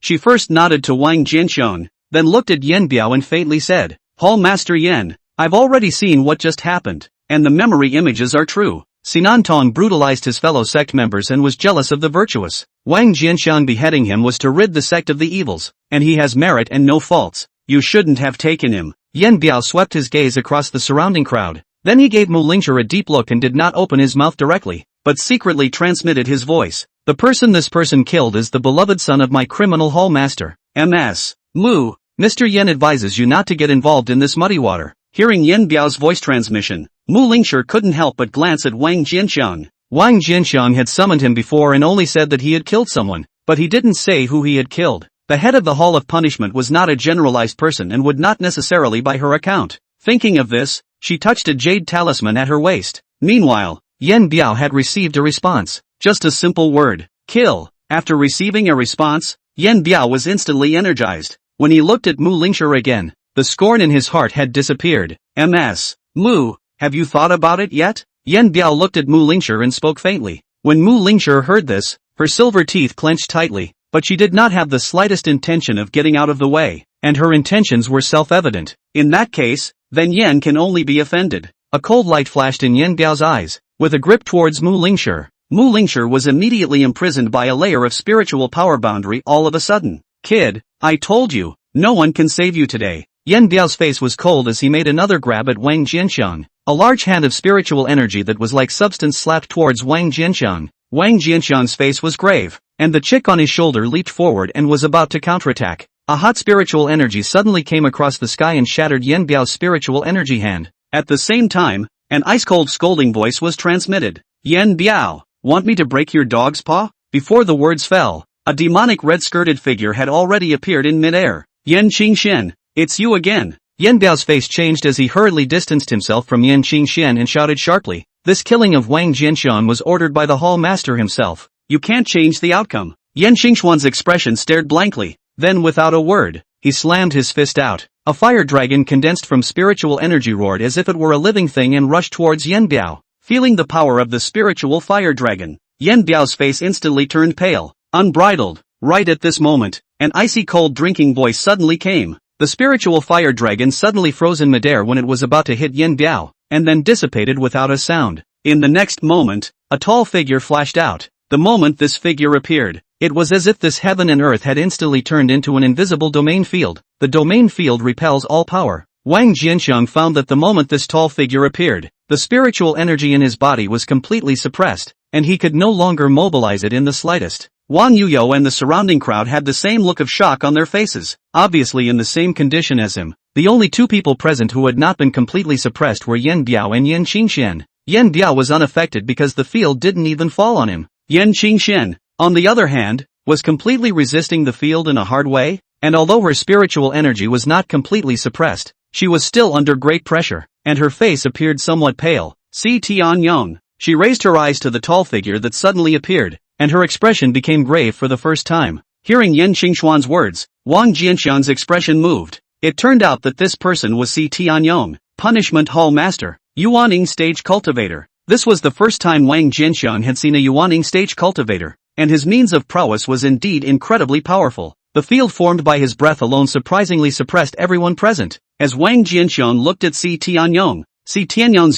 Speaker 1: she first nodded to Wang Jianxiang, then looked at Yan Biao and faintly said, Hall Master Yan, I've already seen what just happened, and the memory images are true. Sinan Tong brutalized his fellow sect members and was jealous of the virtuous. Wang Jianxiang beheading him was to rid the sect of the evils, and he has merit and no faults. You shouldn't have taken him. Yan Biao swept his gaze across the surrounding crowd. Then he gave Mu Lingxi a deep look and did not open his mouth directly, but secretly transmitted his voice. The person this person killed is the beloved son of my criminal hall master. M.S. Mu, Mr. Yan advises you not to get involved in this muddy water. Hearing Yan Biao's voice transmission, Mu Lingxi couldn't help but glance at Wang Jianxiang. Wang Jianxiang had summoned him before and only said that he had killed someone, but he didn't say who he had killed. The head of the Hall of Punishment was not a generalized person and would not necessarily by her account. Thinking of this, she touched a jade talisman at her waist. Meanwhile, Yan Biao had received a response. Just a simple word. Kill. After receiving a response, Yan Biao was instantly energized. When he looked at Mu Lingxi again, the scorn in his heart had disappeared. M.S. Mu, have you thought about it yet? Yan Biao looked at Mu Lingxi and spoke faintly. When Mu Lingxi heard this, her silver teeth clenched tightly, but she did not have the slightest intention of getting out of the way, and her intentions were self-evident. In that case, then Yan can only be offended. A cold light flashed in Yan Biao's eyes. With a grip towards Mu Lingxi, Mu Lingxi was immediately imprisoned by a layer of spiritual power boundary all of a sudden. Kid, I told you, no one can save you today. Yan Biao's face was cold as he made another grab at Wang Jianxiang. A large hand of spiritual energy that was like substance slapped towards Wang Jianxiang. Wang Jianxiang's face was grave, and the chick on his shoulder leaped forward and was about to counterattack. A hot spiritual energy suddenly came across the sky and shattered Yan Biao's spiritual energy hand. At the same time, an ice-cold scolding voice was transmitted. Yan Biao, want me to break your dog's paw? Before the words fell, a demonic red-skirted figure had already appeared in midair. Yan Qingxian, it's you again. Yan Biao's face changed as he hurriedly distanced himself from Yan Qingxian and shouted sharply. This killing of Wang Jianxian was ordered by the hall master himself. You can't change the outcome. Yan Qingxuan's expression stared blankly. Then without a word, he slammed his fist out. A fire dragon condensed from spiritual energy roared as if it were a living thing and rushed towards Yan Biao. Feeling the power of the spiritual fire dragon, Yan Biao's face instantly turned pale. Unbridled. Right at this moment, an icy cold drinking voice suddenly came. The spiritual fire dragon suddenly froze in midair when it was about to hit Yan Biao, and then dissipated without a sound. In the next moment, a tall figure flashed out. The moment this figure appeared, it was as if this heaven and earth had instantly turned into an invisible domain field. The domain field repels all power. Wang Jianxiang found that the moment this tall figure appeared, the spiritual energy in his body was completely suppressed, and he could no longer mobilize it in the slightest. Wang Yuyo and the surrounding crowd had the same look of shock on their faces, obviously in the same condition as him. The only two people present who had not been completely suppressed were Yan Biao and Yan Qingxian. Yan Biao was unaffected because the field didn't even fall on him. Yan Qingxian, on the other hand, was completely resisting the field in a hard way, and although her spiritual energy was not completely suppressed, she was still under great pressure, and her face appeared somewhat pale. Si Tianyong. She raised her eyes to the tall figure that suddenly appeared, and her expression became grave for the first time. Hearing Yan Qingxuan's words, Wang Jianxian's expression moved. It turned out that this person was Si Tianyong, Punishment Hall Master, Yuaning Stage Cultivator. This was the first time Wang Jianxian had seen a Yuaning Stage Cultivator, and his means of prowess was indeed incredibly powerful. The field formed by his breath alone surprisingly suppressed everyone present. As Wang Jianxian looked at Si Tianyong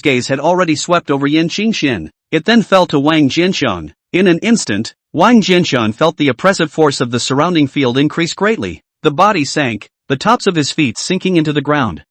Speaker 1: gaze had already swept over Yan Qingxian. It then fell to Wang Jianxian. In an instant, Wang Jianxian felt the oppressive force of the surrounding field increase greatly. The body sank, the tops of his feet sinking into the ground.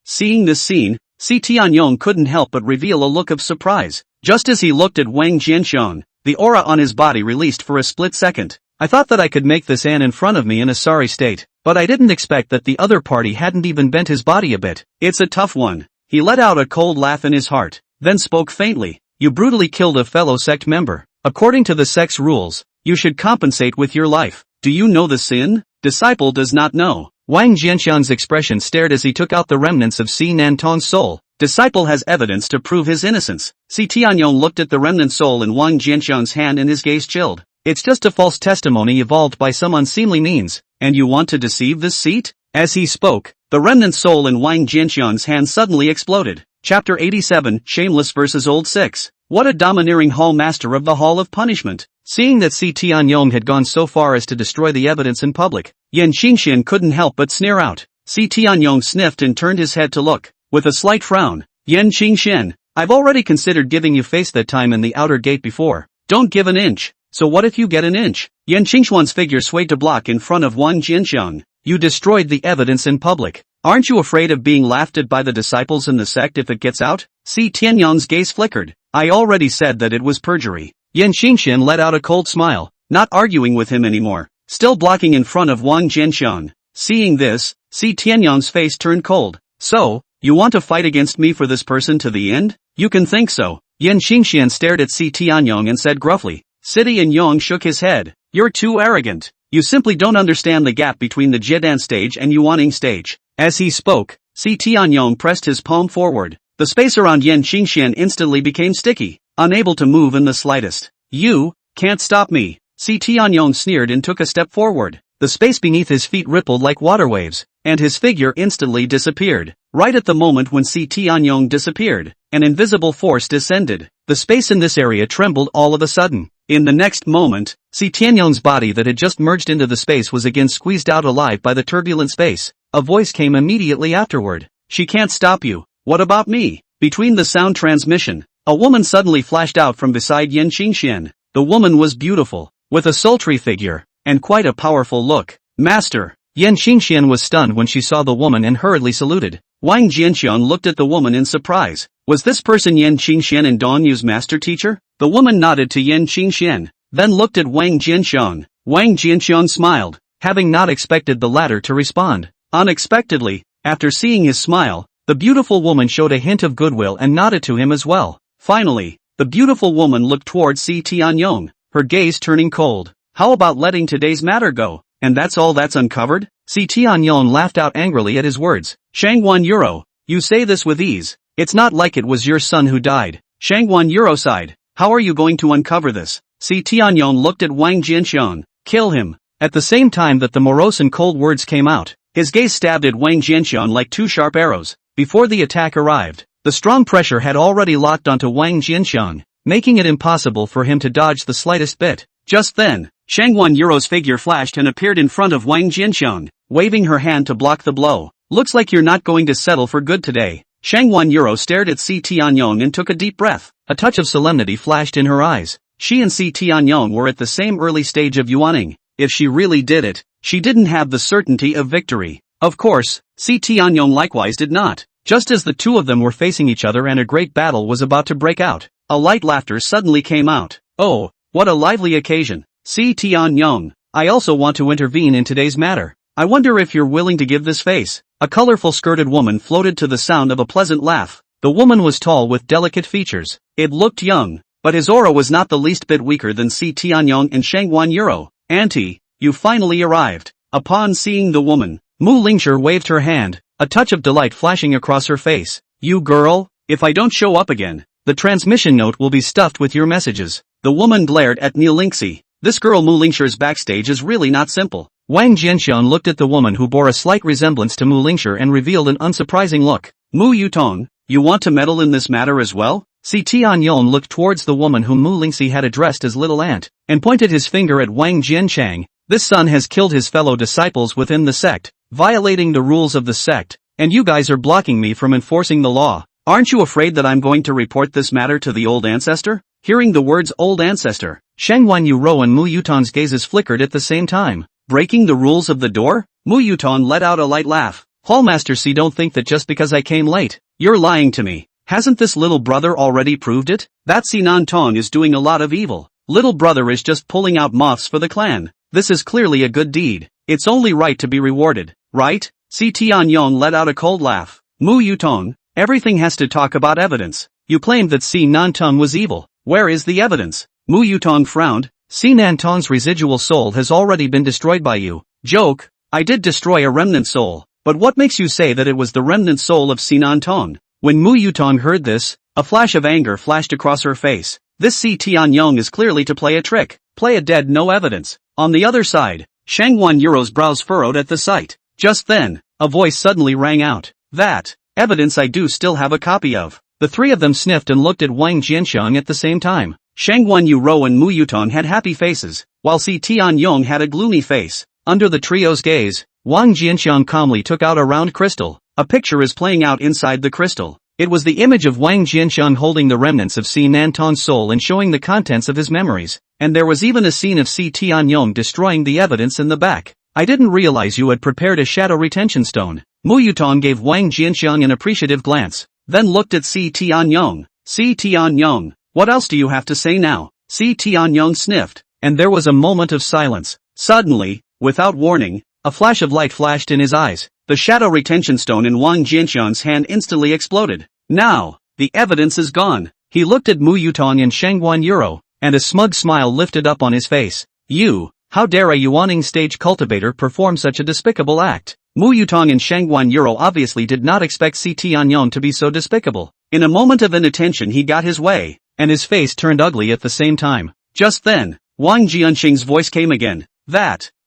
Speaker 1: Seeing this scene, Si Tianyong couldn't help but reveal a look of surprise. Just as he looked at Wang Jianxian, the aura on his body released for a split second. I thought that I could make this An in front of me in a sorry state, but I didn't expect that the other party hadn't even bent his body a bit. It's a tough one. He let out a cold laugh in his heart, then spoke faintly. You brutally killed a fellow sect member. According to the sect's rules, you should compensate with your life. Do you know the sin? Disciple does not know. Wang Jianxian's expression stared as he took out the remnants of Si Nantong's soul. Disciple has evidence to prove his innocence. Si Tianyong looked at the remnant soul in Wang Jianxian's hand and his gaze chilled. It's just a false testimony evolved by some unseemly means, and you want to deceive this seat? As he spoke, the remnant soul in Wang Jianxian's hand suddenly exploded. Chapter 87, Shameless vs. Old 6. What a domineering hall master of the Hall of Punishment. Seeing that Si Tianyong had gone so far as to destroy the evidence in public, Yan Qingxian couldn't help but sneer out. Si Tianyong sniffed and turned his head to look. With a slight frown, Yan Qingxian, I've already considered giving you face that time in the outer gate before. Don't give an inch. So what if you get an inch? Yan Qingxuan's figure swayed to block in front of Wang Jianxiang. You destroyed the evidence in public. Aren't you afraid of being laughed at by the disciples in the sect if it gets out? Si Tianyong's gaze flickered. I already said that it was perjury. Yan Qingxian let out a cold smile, not arguing with him anymore, still blocking in front of Wang Jianxiang. Seeing this, Si Tianyong's face turned cold. So, you want to fight against me for this person to the end? You can think so. Yan Qingxian stared at Si Tianyong and said gruffly. Si Tianyong shook his head. You're too arrogant. You simply don't understand the gap between the Jiedan stage and Yuaning stage. As he spoke, Si Tianyong pressed his palm forward. The space around Yan Qingxian instantly became sticky, unable to move in the slightest. You can't stop me. Si Tianyong sneered and took a step forward. The space beneath his feet rippled like water waves, and his figure instantly disappeared. Right at the moment when Si Tianyong disappeared, an invisible force descended. The space in this area trembled all of a sudden. In the next moment, Si Tianyong's body that had just merged into the space was again squeezed out alive by the turbulent space. A voice came immediately afterward. She can't stop you. What about me? Between the sound transmission, a woman suddenly flashed out from beside Yan Qingxian. The woman was beautiful, with a sultry figure, and quite a powerful look. Master! Yan Qingxian was stunned when she saw the woman and hurriedly saluted. Wang Jianxian looked at the woman in surprise. Was this person Yan Qingxian and Dong Yu's master teacher? The woman nodded to Yan Qingxian, then looked at Wang Jianxian. Wang Jianxian smiled, having not expected the latter to respond. Unexpectedly, after seeing his smile, the beautiful woman showed a hint of goodwill and nodded to him as well. Finally, the beautiful woman looked towards Si Tianyong, her gaze turning cold. How about letting today's matter go, And that's all that's uncovered? Si Tianyong laughed out angrily at his words. Shangwan Euro, you say this with ease. It's not like it was your son who died. Shangwan Euro sighed. How are you going to uncover this? Si Tianyong looked at Wang Jianxiang. Kill him. At the same time that the morose and cold words came out, his gaze stabbed at Wang Jianxiang like two sharp arrows. Before the attack arrived, the strong pressure had already locked onto Wang Jianxiang, making it impossible for him to dodge the slightest bit. Just then, Shangwan Euro's figure flashed and appeared in front of Wang Jianxiang, waving her hand to block the blow. Looks like you're not going to settle for good today. Shangwan Euro stared at Si Tianyong and took a deep breath. A touch of solemnity flashed in her eyes. She and Si Tianyong were at the same early stage of yuaning. If she really did it, she didn't have the certainty of victory. Of course, Si Tianyong likewise did not. Just as the two of them were facing each other and a great battle was about to break out, a light laughter suddenly came out. Oh, what a lively occasion. Si Tianyong, I also want to intervene in today's matter. I wonder if you're willing to give this face. A colorful skirted woman floated to the sound of a pleasant laugh. The woman was tall with delicate features. It looked young, but his aura was not the least bit weaker than Si Tianyong and Shangwan Euro. Auntie, you finally arrived. Upon seeing the woman, Mu Lingshi waved her hand, a touch of delight flashing across her face. You girl, if I don't show up again, the transmission note will be stuffed with your messages. The woman glared at Mu Lingxi. This girl Mu Lingshi's backstage is really not simple. Wang Jianxiang looked at the woman who bore a slight resemblance to Mu Lingshi and revealed an unsurprising look. Mu Yutong, you want to meddle in this matter as well? Si Tianyong looked towards the woman whom Mu Lingxi had addressed as little aunt, and pointed his finger at Wang Jianchang. This son has killed his fellow disciples within the sect, violating the rules of the sect, and you guys are blocking me from enforcing the law. Aren't you afraid that I'm going to report this matter to the old ancestor? Hearing the words old ancestor, Shangwan Euro and Mu Yutong's gazes flickered at the same time. Breaking the rules of the door? Mu Yutong let out a light laugh. Hallmaster C, don't think that just because I came late, you're lying to me. Hasn't this little brother already proved it? That Sinan Tong is doing a lot of evil. Little brother is just pulling out moths for the clan. This is clearly a good deed. It's only right to be rewarded, right? Si Tianyong let out a cold laugh. Mu Yutong, everything has to talk about evidence. You claimed that Si Nantong was evil. Where is the evidence? Mu Yutong frowned. Si Nantong's residual soul has already been destroyed by you. Joke, I did destroy a remnant soul, but what makes you say that it was the remnant soul of Si Nantong? When Mu Yutong heard this, a flash of anger flashed across her face. This Si Tianyong is clearly to play a trick. Play a dead no evidence. On the other side, Shangwan Euro's brows furrowed at the sight. Just then, a voice suddenly rang out. That evidence I do still have a copy of. The three of them sniffed and looked at Wang Jianxiang at the same time. Shangwan Euro and Mu Yutong had happy faces, while Si Tianyong had a gloomy face. Under the trio's gaze, Wang Jianxiang calmly took out a round crystal. A picture is playing out inside the crystal. It was the image of Wang Jianxiang holding the remnants of Si Nantong's soul and showing the contents of his memories. And there was even a scene of Si Tianyong destroying the evidence in the back. I didn't realize you had prepared a shadow retention stone. Mu Yutong gave Wang Jianxiang an appreciative glance, then looked at Si Tianyong. Si Tianyong, what else do you have to say now? Si Tianyong sniffed, and there was a moment of silence. Suddenly, without warning, a flash of light flashed in his eyes. The shadow retention stone in Wang Jianxiang's hand instantly exploded. Now, the evidence is gone. He looked at Mu Yutong and Shangwan Euro, and a smug smile lifted up on his face. You, how dare a yuaning stage cultivator perform such a despicable act? Mu Yutong and Shangwan Euro obviously did not expect Si Tianyong to be so despicable. In a moment of inattention he got his way, and his face turned ugly at the same time. Just then, Wang Jianxing's voice came again.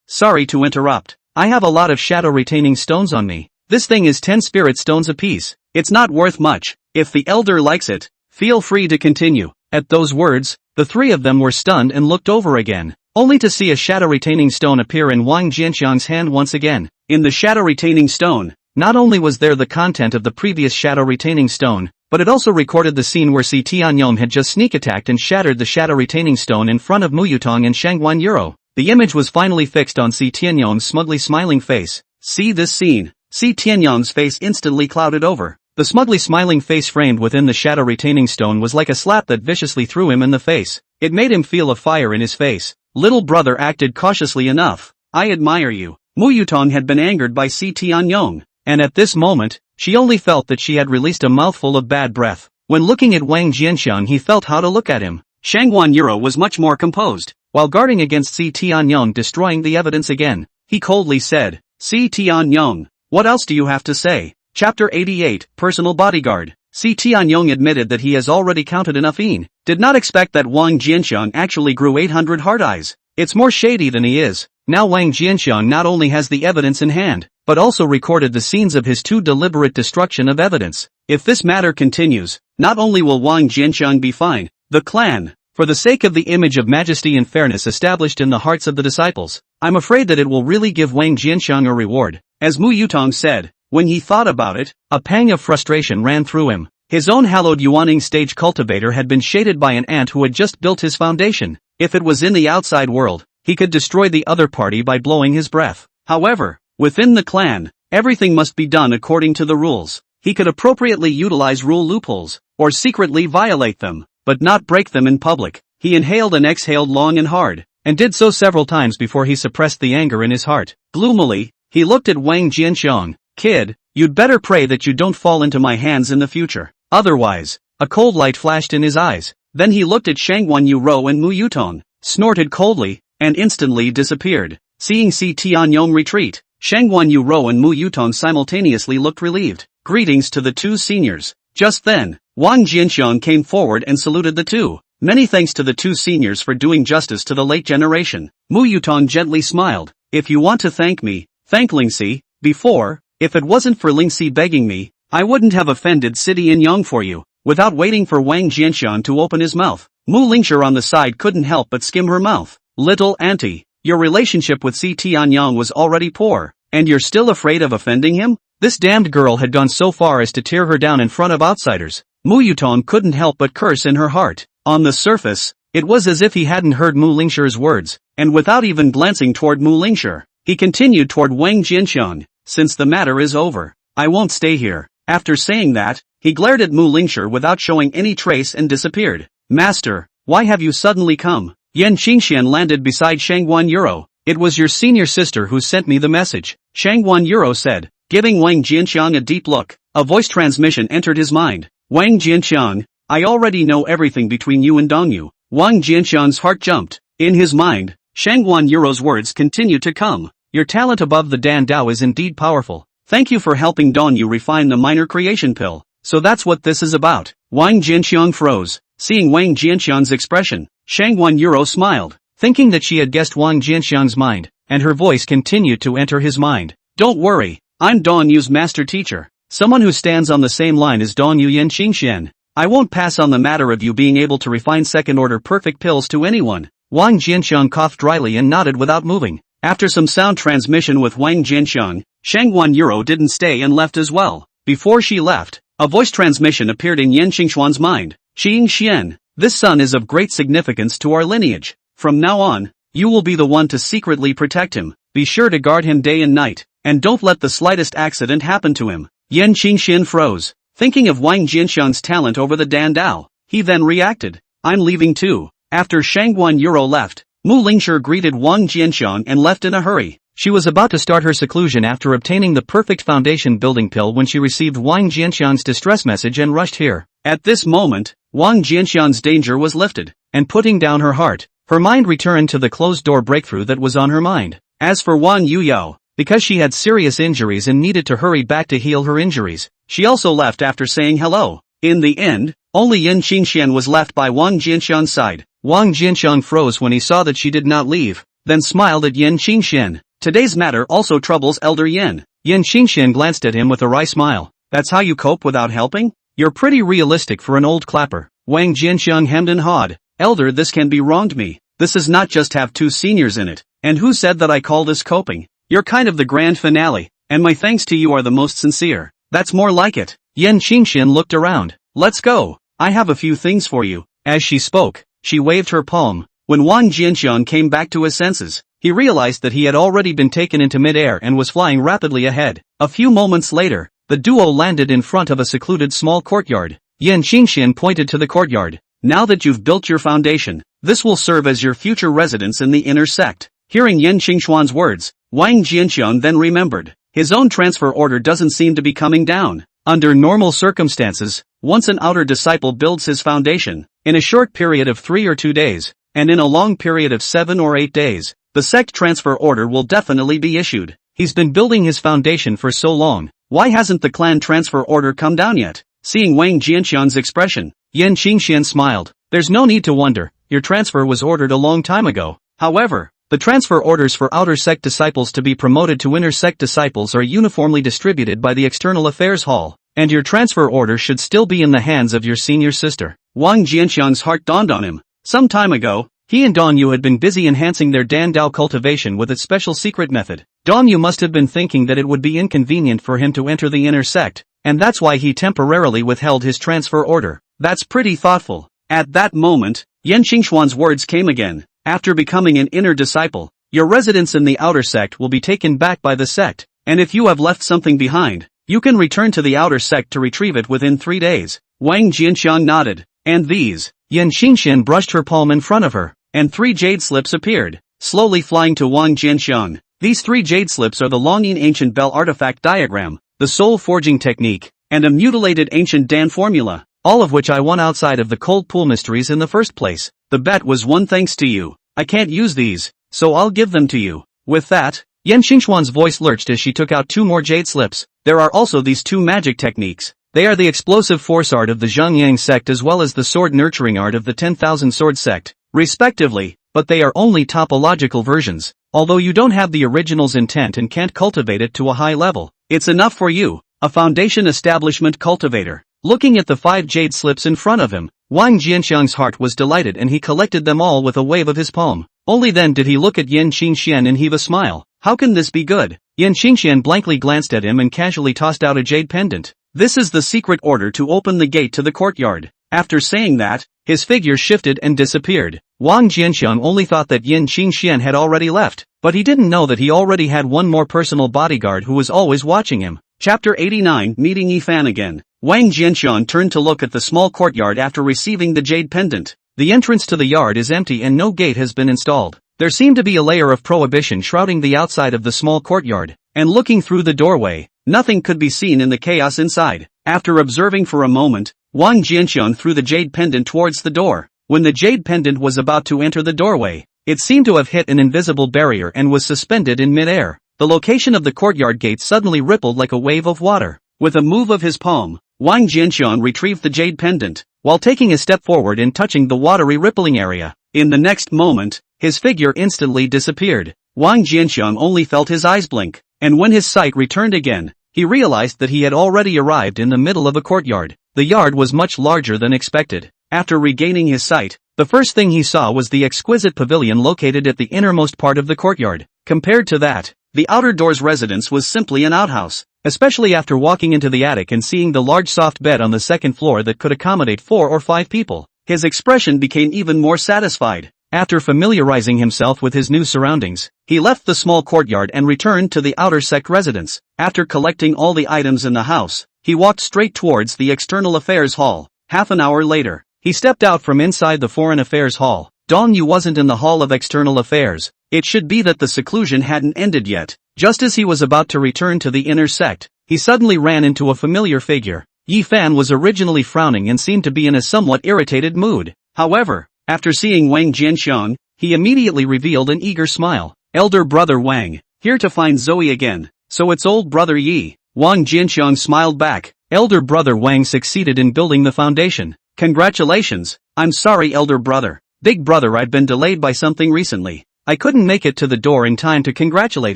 Speaker 1: Sorry to interrupt. I have a lot of shadow retaining stones on me. This thing is 10 spirit stones apiece. It's not worth much. If the elder likes it, feel free to continue. At those words, the three of them were stunned and looked over again, only to see a shadow retaining stone appear in Wang Jianxiang's hand once again. In the shadow retaining stone, not only was there the content of the previous shadow retaining stone, but it also recorded the scene where Si Tianyong had just sneak attacked and shattered the shadow retaining stone in front of Mu Yutong and Shangwan Euro. The image was finally fixed on Si Tianyong's smugly smiling face. See this scene. Si Tianyong's face instantly clouded over. The smugly smiling face framed within the shadow retaining stone was like a slap that viciously threw him in the face. It made him feel a fire in his face. Little brother acted cautiously enough. I admire you. Mu Yutong had been angered by Si Tianyong, and at this moment, she only felt that she had released a mouthful of bad breath. When looking at Wang Jianxiang he felt how to look at him. Shangwan Euro was much more composed. While guarding against Si Tianyong destroying the evidence again, he coldly said. Si Tianyong, what else do you have to say? Chapter 88, Personal Bodyguard. Si Tianyong admitted that he has already counted enough did not expect that Wang Jianxiang actually grew 800 heart eyes. It's more shady than he is. Now Wang Jianxiang not only has the evidence in hand, but also recorded the scenes of his too deliberate destruction of evidence. If this matter continues, not only will Wang Jianxiang be fined, the clan, for the sake of the image of majesty and fairness established in the hearts of the disciples, I'm afraid that it will really give Wang Jianxiang a reward. As Mu Yutong said, when he thought about it, a pang of frustration ran through him. His own hallowed Yuaning stage cultivator had been shaded by an ant who had just built his foundation. If it was in the outside world, he could destroy the other party by blowing his breath. However, within the clan, everything must be done according to the rules. He could appropriately utilize rule loopholes, or secretly violate them, but not break them in public. He inhaled and exhaled long and hard, and did so several times before he suppressed the anger in his heart. Gloomily, he looked at Wang Jianxiang. Kid, you'd better pray that you don't fall into my hands in the future. Otherwise, a cold light flashed in his eyes. Then he looked at Shangguan Yuro and Mu Yutong, snorted coldly, and instantly disappeared. Seeing Si Tianyong retreat, Shangguan Yuro and Mu Yutong simultaneously looked relieved. Greetings to the two seniors. Just then, Wang Jianxiang came forward and saluted the two. Many thanks to the two seniors for doing justice to the late generation. Mu Yutong gently smiled. If you want to thank me, thank Lingxi. Before, if it wasn't for Lingxi begging me, I wouldn't have offended City in Yang for you. Without waiting for Wang Jianxiang to open his mouth, Mu Lingxi on the side couldn't help but skim her mouth. Little auntie, your relationship with Si Tianyong was already poor, and you're still afraid of offending him? This damned girl had gone so far as to tear her down in front of outsiders. Mu Yutong couldn't help but curse in her heart. On the surface, it was as if he hadn't heard Mu Lingxi's words, and without even glancing toward Mu Lingxi, he continued toward Wang Jianxiang. Since the matter is over, I won't stay here. After saying that, he glared at Mu Lingxi without showing any trace and disappeared. Master, why have you suddenly come? Yan Qingxian landed beside Shangguan Yuro. It was your senior sister who sent me the message, Shangguan Yuro said, giving Wang Jianxiang a deep look. A voice transmission entered his mind. Wang Jianxiang, I already know everything between you and Dongyu. Wang Jianxiang's heart jumped. In his mind, Shangguan Yuro's words continued to come. Your talent above the Dan Dao is indeed powerful. Thank you for helping Dongyu refine the minor creation pill. So that's what this is about. Wang Jianxiang froze. Seeing Wang Jianxiang's expression, Shangguan Yuro smiled, thinking that she had guessed Wang Jianxiang's mind, and her voice continued to enter his mind. Don't worry, I'm Dongyu's master teacher, someone who stands on the same line as Dongyu Yan Qingxian. I won't pass on the matter of you being able to refine second-order perfect pills to anyone. Wang Jianxiang coughed dryly and nodded without moving. After some sound transmission with Wang Jianxiang, Shangguan Yuro didn't stay and left as well. Before she left, a voice transmission appeared in Yan Qingxuan's mind. Qingxian, this son is of great significance to our lineage. From now on, you will be the one to secretly protect him. Be sure to guard him day and night, and don't let the slightest accident happen to him. Yan Qingxian froze, thinking of Wang Jianxiang's talent over the Dan Dao. He then reacted. I'm leaving too. After Shangguan Yuro left, Mu Lingxi greeted Wang Jianxiang and left in a hurry. She was about to start her seclusion after obtaining the perfect foundation building pill when she received Wang Jianxiang's distress message and rushed here. At this moment, Wang Jianxiang's danger was lifted, and putting down her heart, her mind returned to the closed-door breakthrough that was on her mind. As for Wang Yuyao, because she had serious injuries and needed to hurry back to heal her injuries, she also left after saying hello. In the end, only Yan Qingxian was left by Wang Jianxiang's side. Wang Jianxiang froze when he saw that she did not leave, then smiled at Yan Qingxian. Today's matter also troubles Elder Yan. Yan Qingxian glanced at him with a wry smile. That's how you cope without helping? You're pretty realistic for an old clapper. Wang Jianxiang hemmed and hawed. Elder, this can be wronged me. This is not just have two seniors in it. And who said that I call this coping? You're kind of the grand finale, and my thanks to you are the most sincere. That's more like it. Yan Qingxian looked around. Let's go. I have a few things for you. As she spoke, she waved her palm. When Wang Jianxiang came back to his senses, he realized that he had already been taken into mid-air and was flying rapidly ahead. A few moments later, the duo landed in front of a secluded small courtyard. Yan Qingxian pointed to the courtyard. Now that you've built your foundation, this will serve as your future residence in the inner sect. Hearing Yan Qingxuan's words, Wang Jianxiang then remembered. His own transfer order doesn't seem to be coming down. Under normal circumstances, once an outer disciple builds his foundation, in a short period of 3 or 2 days, and in a long period of 7 or 8 days, the Sect transfer order will definitely be issued. He's been building his foundation for so long, why hasn't the clan transfer order come down yet? Seeing Wang Jianxian's expression, Yan Qingxian smiled. There's no need to wonder, your transfer was ordered a long time ago. However, the transfer orders for outer sect disciples to be promoted to inner sect disciples are uniformly distributed by the External Affairs Hall, and your transfer order should still be in the hands of your senior sister. Wang Jianxiang's heart dawned on him. Some time ago, he and Dongyu had been busy enhancing their Dan Dao cultivation with its special secret method. Dongyu must have been thinking that it would be inconvenient for him to enter the inner sect, and that's why he temporarily withheld his transfer order. That's pretty thoughtful. At that moment, Yan Xingxuan's words came again. After becoming an inner disciple, your residence in the outer sect will be taken back by the sect, and if you have left something behind, you can return to the outer sect to retrieve it within 3 days. Wang Jianxiang nodded. And these? Yan Xingxian brushed her palm in front of her, and 3 jade slips appeared, slowly flying to Wang Jianxiang. These 3 jade slips are the Longyin ancient bell artifact diagram, the soul forging technique, and a mutilated ancient Dan formula, all of which I won outside of the cold pool mysteries in the first place. The bet was won thanks to you. I can't use these, so I'll give them to you. With that, Yan Xingxuan's voice lurched as she took out 2 more jade slips. There are also these 2 magic techniques. They are the explosive force art of the Zhongyang sect as well as the sword nurturing art of the 10,000 sword sect, respectively, but they are only topological versions. Although you don't have the original's intent and can't cultivate it to a high level, it's enough for you, a foundation establishment cultivator. Looking at the 5 jade slips in front of him, Wang Jianxiang's heart was delighted and he collected them all with a wave of his palm. Only then did he look at Yan Xingxian and heave a smile. How can this be good? Yan Xingxian blankly glanced at him and casually tossed out a jade pendant. This is the secret order to open the gate to the courtyard. After saying that, his figure shifted and disappeared. Wang Jianxiang only thought that Yan Xingxian had already left, but he didn't know that he already had one more personal bodyguard who was always watching him. Chapter 89, Meeting Yifan again. Wang Jianxiang turned to look at the small courtyard after receiving the jade pendant. The entrance to the yard is empty and no gate has been installed. There seemed to be a layer of prohibition shrouding the outside of the small courtyard, and looking through the doorway, nothing could be seen in the chaos inside. After observing for a moment, Wang Jianxiang threw the jade pendant towards the door. When the jade pendant was about to enter the doorway, it seemed to have hit an invisible barrier and was suspended in mid-air. The location of the courtyard gate suddenly rippled like a wave of water. With a move of his palm, Wang Jianxiang retrieved the jade pendant, while taking a step forward and touching the watery rippling area. In the next moment, his figure instantly disappeared. Wang Jianxiang only felt his eyes blink, and when his sight returned again, he realized that he had already arrived in the middle of a courtyard. The yard was much larger than expected. After regaining his sight, the first thing he saw was the exquisite pavilion located at the innermost part of the courtyard. Compared to that, the outer door's residence was simply an outhouse, especially after walking into the attic and seeing the large soft bed on the second floor that could accommodate 4 or 5 people. His expression became even more satisfied. After familiarizing himself with his new surroundings, he left the small courtyard and returned to the outer sect residence. After collecting all the items in the house, he walked straight towards the External Affairs Hall. Half an hour later, he stepped out from inside the Foreign Affairs Hall. Dongyu wasn't in the Hall of External Affairs. It should be that the seclusion hadn't ended yet. Just as he was about to return to the inner sect, he suddenly ran into a familiar figure. Yifan was originally frowning and seemed to be in a somewhat irritated mood. However, after seeing Wang Jianxiang, he immediately revealed an eager smile. Elder brother Wang, here to find Zoe again. So it's old brother Yi. Wang Jianxiang smiled back. Elder brother Wang succeeded in building the foundation. Congratulations. I'm sorry elder brother. Big brother, I've been delayed by something recently. I couldn't make it to the door in time to congratulate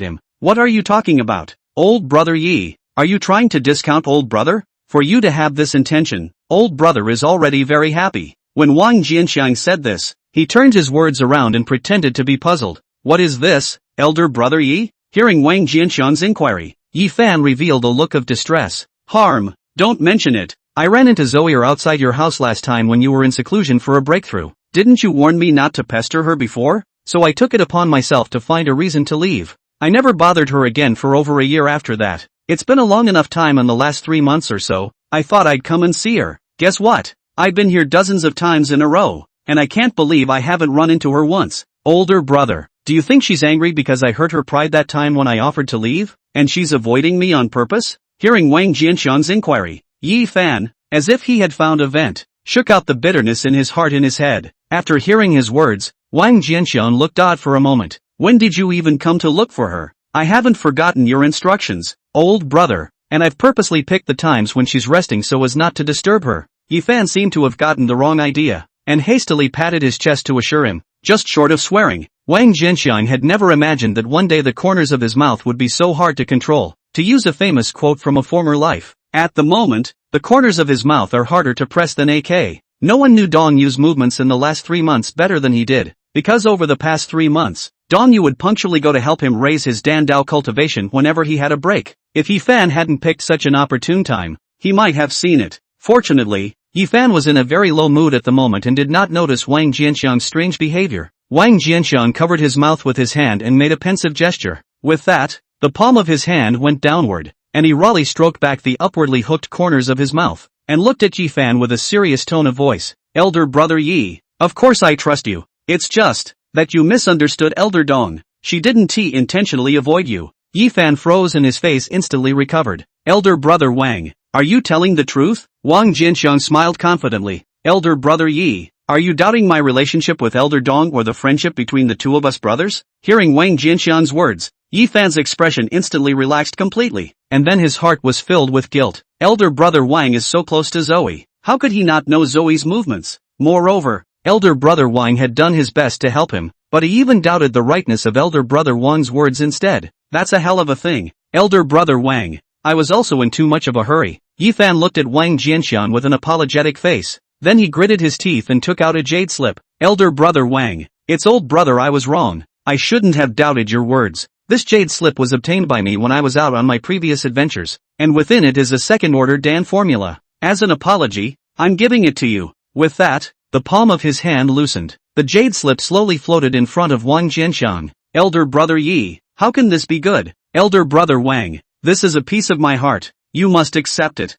Speaker 1: him. What are you talking about? Old brother Yi, are you trying to discount old brother? For you to have this intention, old brother is already very happy. When Wang Jianxiang said this, he turned his words around and pretended to be puzzled. What is this, elder brother Yi? Hearing Wang Jianxiang's inquiry, Yifan revealed a look of distress. Harm, don't mention it. I ran into Zoe outside your house last time when you were in seclusion for a breakthrough. Didn't you warn me not to pester her before? So I took it upon myself to find a reason to leave. I never bothered her again for over a year after that. It's been a long enough time in the last 3 months or so. I thought I'd come and see her. Guess what? I've been here dozens of times in a row, and I can't believe I haven't run into her once. Older brother, do you think she's angry because I hurt her pride that time when I offered to leave, and she's avoiding me on purpose? Hearing Wang Jianxiang's inquiry, Yi Fan, as if he had found a vent, shook out the bitterness in his heart in his head. After hearing his words, Wang Jianxian looked odd for a moment. When did you even come to look for her? I haven't forgotten your instructions, old brother, and I've purposely picked the times when she's resting so as not to disturb her. Yifan seemed to have gotten the wrong idea, and hastily patted his chest to assure him, just short of swearing. Wang Jianxian had never imagined that one day the corners of his mouth would be so hard to control, to use a famous quote from a former life. At the moment, the corners of his mouth are harder to press than AK. No one knew Dong Yu's movements in the last 3 months better than he did, because over the past 3 months, Dong Yu would punctually go to help him raise his Dan Dao cultivation whenever he had a break. If Yifan hadn't picked such an opportune time, he might have seen it. Fortunately, Yifan was in a very low mood at the moment and did not notice Wang Jianxiang's strange behavior. Wang Jianxiang covered his mouth with his hand and made a pensive gesture. With that, the palm of his hand went downward, and he rawly stroked back the upwardly hooked corners of his mouth, and looked at Yifan with a serious tone of voice. Elder brother Yi, of course I trust you. It's just that you misunderstood Elder Dong. She didn't intentionally avoid you. Yifan froze and his face instantly recovered. Elder brother Wang, are you telling the truth? Wang Jianxiang smiled confidently. Elder brother Yi, are you doubting my relationship with Elder Dong or the friendship between the two of us brothers? Hearing Wang Jianxiang's words, Yifan's expression instantly relaxed completely, and then his heart was filled with guilt. Elder brother Wang is so close to Zoe. How could he not know Zoe's movements? Moreover, Elder brother Wang had done his best to help him, but he even doubted the rightness of Elder brother Wang's words instead. That's a hell of a thing. Elder brother Wang, I was also in too much of a hurry. Yifan looked at Wang Jianxian with an apologetic face. Then he gritted his teeth and took out a jade slip. Elder brother Wang, it's old brother, I was wrong. I shouldn't have doubted your words. This jade slip was obtained by me when I was out on my previous adventures, and within it is a second-order Dan formula. As an apology, I'm giving it to you. With that, the palm of his hand loosened. The jade slip slowly floated in front of Wang Jianxiang. Elder brother Yi, how can this be good? Elder brother Wang, this is a piece of my heart. You must accept it.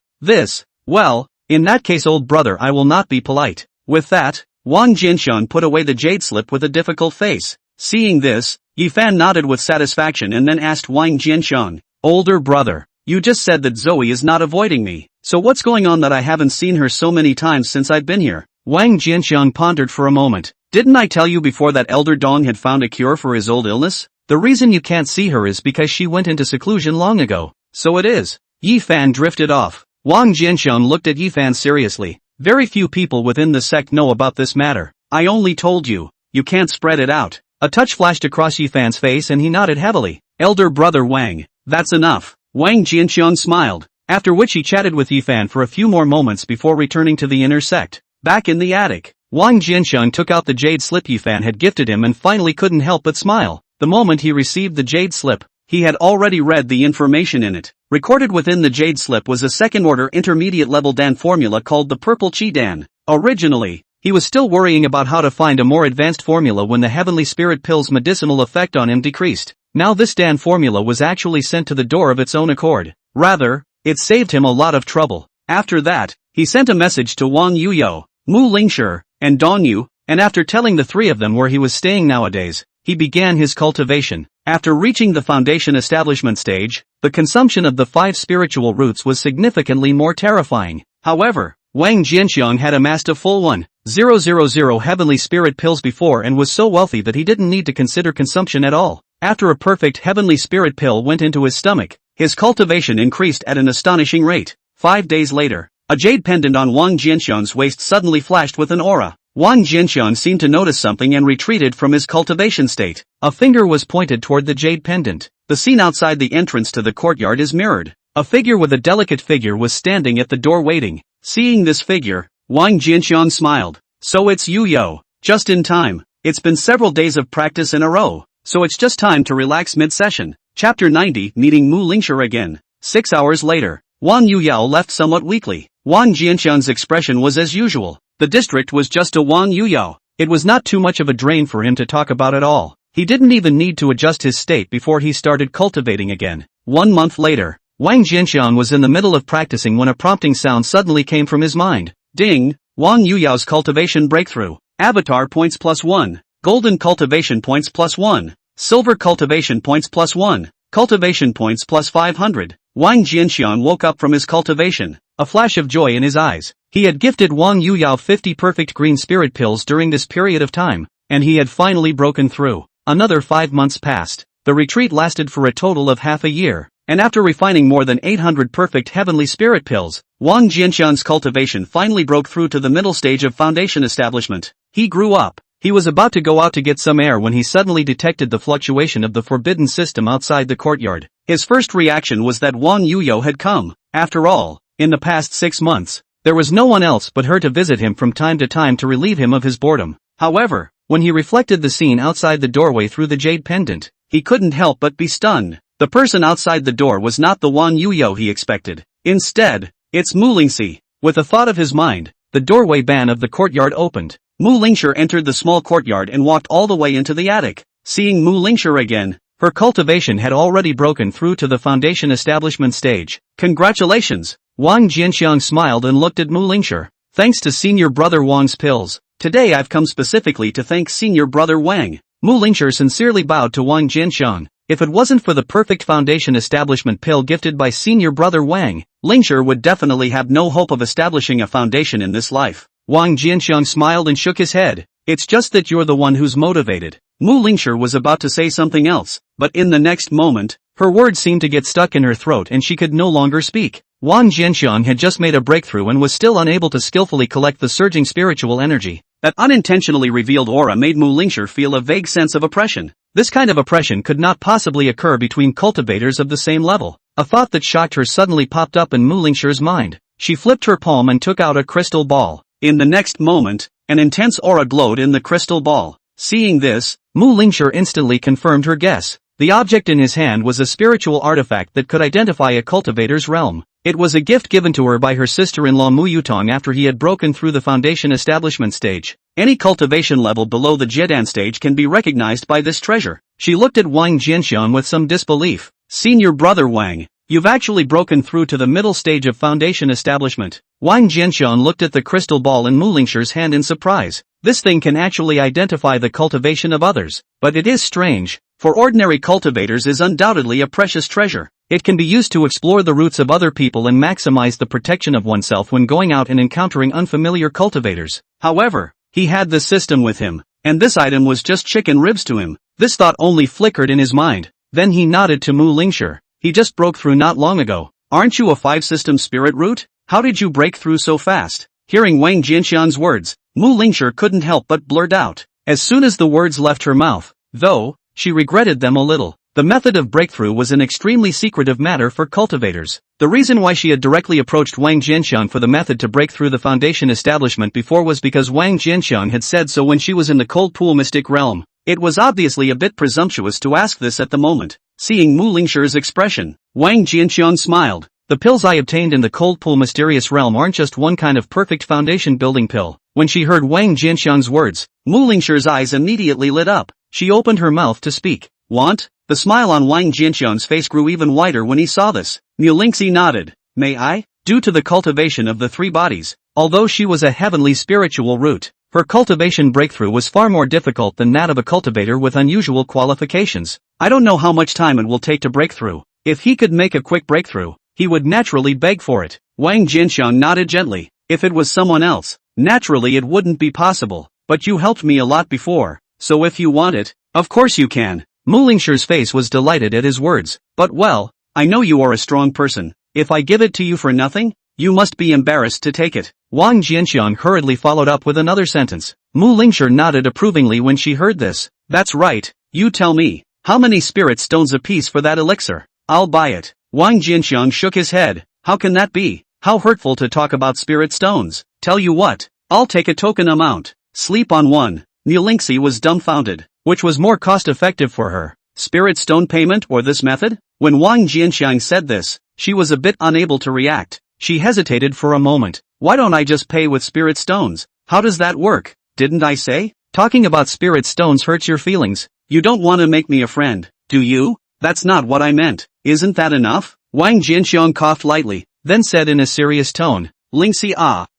Speaker 1: Well, in that case old brother, I will not be polite. With that, Wang Jianxiang put away the jade slip with a difficult face. Seeing this, Yifan nodded with satisfaction and then asked Wang Jianxiang, older brother, you just said that Zoe is not avoiding me, so what's going on that I haven't seen her so many times since I've been here? Wang Jianxiang pondered for a moment. Didn't I tell you before that Elder Dong had found a cure for his old illness? The reason you can't see her is because she went into seclusion long ago. So it is. Yifan drifted off. Wang Jianxiang looked at Yifan seriously. Very few people within the sect know about this matter. I only told you. You can't spread it out. A touch flashed across Yifan's face and he nodded heavily. Elder brother Wang, that's enough. Wang Jianxiang smiled, after which he chatted with Yifan for a few more moments before returning to the inner sect. Back in the attic, Wang Jianxiang took out the jade slip Yifan had gifted him and finally couldn't help but smile. The moment he received the jade slip, he had already read the information in it. Recorded within the jade slip was a second-order intermediate-level Dan formula called the Purple Chi Dan. Originally, he was still worrying about how to find a more advanced formula when the Heavenly Spirit Pill's medicinal effect on him decreased. Now this Dan formula was actually sent to the door of its own accord. Rather, it saved him a lot of trouble. After that, he sent a message to Wang Yuyo, Mu Lingshi, and Dong Yu, and after telling the three of them where he was staying nowadays, he began his cultivation. After reaching the foundation establishment stage, the consumption of the 5 spiritual roots was significantly more terrifying. However, Wang Jianxiang had amassed a full 1,000 heavenly spirit pills before and was so wealthy that he didn't need to consider consumption at all. After a perfect heavenly spirit pill went into his stomach, his cultivation increased at an astonishing rate. 5 days later, a jade pendant on Wang Jianxiang's waist suddenly flashed with an aura. Wang Jianxiang seemed to notice something and retreated from his cultivation state. A finger was pointed toward the jade pendant. The scene outside the entrance to the courtyard is mirrored. A figure with a delicate figure was standing at the door waiting. Seeing this figure, Wang Jianxiang smiled. So it's Yu Yo. Just in time. It's been several days of practice in a row, so it's just time to relax mid-session. Chapter 90, Meeting Mu Lingshi again. 6 hours later, Wang Yuyao left somewhat weakly. Wang Jianxiang's expression was as usual. The district was just a Wang Yuyao. It was not too much of a drain for him to talk about at all. He didn't even need to adjust his state before he started cultivating again. 1 month later, Wang Jianxiang was in the middle of practicing when a prompting sound suddenly came from his mind. Ding! Wang Yuyao's cultivation breakthrough. Avatar points +1. Golden cultivation points +1. Silver cultivation points +1. Cultivation points +500. Wang Jianxiang woke up from his cultivation, a flash of joy in his eyes. He had gifted Wang Yuyao 50 perfect green spirit pills during this period of time. and he had finally broken through. Another 5 months passed. The retreat lasted for a total of half a year, and after refining more than 800 perfect heavenly spirit pills, Wang Jianxiang's cultivation finally broke through to the middle stage of foundation establishment. He grew up. He was about to go out to get some air when he suddenly detected the fluctuation of the forbidden system outside the courtyard. His first reaction was that Wang Yuyo had come. After all, in the past 6 months, there was no one else but her to visit him from time to time to relieve him of his boredom. However, when he reflected the scene outside the doorway through the jade pendant, he couldn't help but be stunned. The person outside the door was not the Wang Yuyo he expected. Instead, it's Mu Lingxi. With a thought of his mind, the doorway ban of the courtyard opened. Mu Lingxi entered the small courtyard and walked all the way into the attic. Seeing Mu Lingxi again, her cultivation had already broken through to the foundation establishment stage. Congratulations! Wang Jianxiang smiled and looked at Mu Lingxi. Thanks to senior brother Wang's pills, today I've come specifically to thank senior brother Wang. Mu Lingxi sincerely bowed to Wang Jianxiang. If it wasn't for the perfect foundation establishment pill gifted by senior brother Wang, Lingxi would definitely have no hope of establishing a foundation in this life. Wang Jianxiang smiled and shook his head. It's just that you're the one who's motivated. Mu Lingxi was about to say something else, but in the next moment, her words seemed to get stuck in her throat and she could no longer speak. Wang Jianxiang had just made a breakthrough and was still unable to skillfully collect the surging spiritual energy. That unintentionally revealed aura made Mu Lingxi feel a vague sense of oppression. This kind of oppression could not possibly occur between cultivators of the same level. A thought that shocked her suddenly popped up in Mu Lingxi's mind. She flipped her palm and took out a crystal ball. In the next moment, an intense aura glowed in the crystal ball. Seeing this, Mu Lingxi instantly confirmed her guess. The object in his hand was a spiritual artifact that could identify a cultivator's realm. It was a gift given to her by her sister-in-law Mu Yutong after he had broken through the foundation establishment stage. Any cultivation level below the Jiedan stage can be recognized by this treasure. She looked at Wang Jianxiang with some disbelief. Senior brother Wang, you've actually broken through to the middle stage of foundation establishment. Wang Jianxiang looked at the crystal ball in Mu Lingxi's hand in surprise. This thing can actually identify the cultivation of others. But it is strange. For ordinary cultivators is undoubtedly a precious treasure. It can be used to explore the roots of other people and maximize the protection of oneself when going out and encountering unfamiliar cultivators. However, he had the system with him, and this item was just chicken ribs to him. This thought only flickered in his mind. Then he nodded to Mu Lingxi. He just broke through not long ago. Aren't you a 5-system spirit root? How did you break through so fast? Hearing Wang Jianxiang's words, Mu Lingxi couldn't help but blurt out. As soon as the words left her mouth, though, she regretted them a little. The method of breakthrough was an extremely secretive matter for cultivators. The reason why she had directly approached Wang Jianxiang for the method to break through the foundation establishment before was because Wang Jianxiang had said so when she was in the cold pool mystic realm. It was obviously a bit presumptuous to ask this at the moment. Seeing Mu Lingxi's expression, Wang Jianxiang smiled. The pills I obtained in the cold pool mysterious realm aren't just one kind of perfect foundation building pill. When she heard Wang Jianxiang's words, Mu Lingxi's eyes immediately lit up. She opened her mouth to speak. Want? The smile on Wang Jianxiang's face grew even wider when he saw this. Mu Lingxi nodded. May I? Due to the cultivation of the 3 bodies, although she was a heavenly spiritual root, her cultivation breakthrough was far more difficult than that of a cultivator with unusual qualifications. I don't know how much time it will take to break through. If he could make a quick breakthrough, he would naturally beg for it. Wang Jianxiang nodded gently. If it was someone else, naturally it wouldn't be possible. But you helped me a lot before, so if you want it, of course you can. Mu Lingxi's face was delighted at his words. But well, I know you are a strong person. If I give it to you for nothing, you must be embarrassed to take it. Wang Jianxiang hurriedly followed up with another sentence. Mu Lingxi nodded approvingly when she heard this. That's right, you tell me. How many spirit stones apiece for that elixir? I'll buy it. Wang Jianxiang shook his head. How can that be? How hurtful to talk about spirit stones. Tell you what, I'll take a token amount. Sleep on one. Mu Lingxi was dumbfounded. Which was more cost-effective for her, spirit stone payment or this method? When Wang Jianxiang said this, she was a bit unable to react. She hesitated for a moment. Why don't I just pay with spirit stones? How does that work? Didn't I say? Talking about spirit stones hurts your feelings. You don't want to make me a friend, do you? That's not what I meant. Isn't that enough? Wang Jianxiang coughed lightly, then said in a serious tone, Lingxi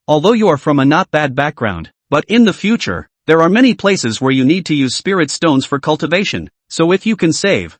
Speaker 1: although you are from a not bad background, but in the future, there are many places where you need to use spirit stones for cultivation, so if you can save.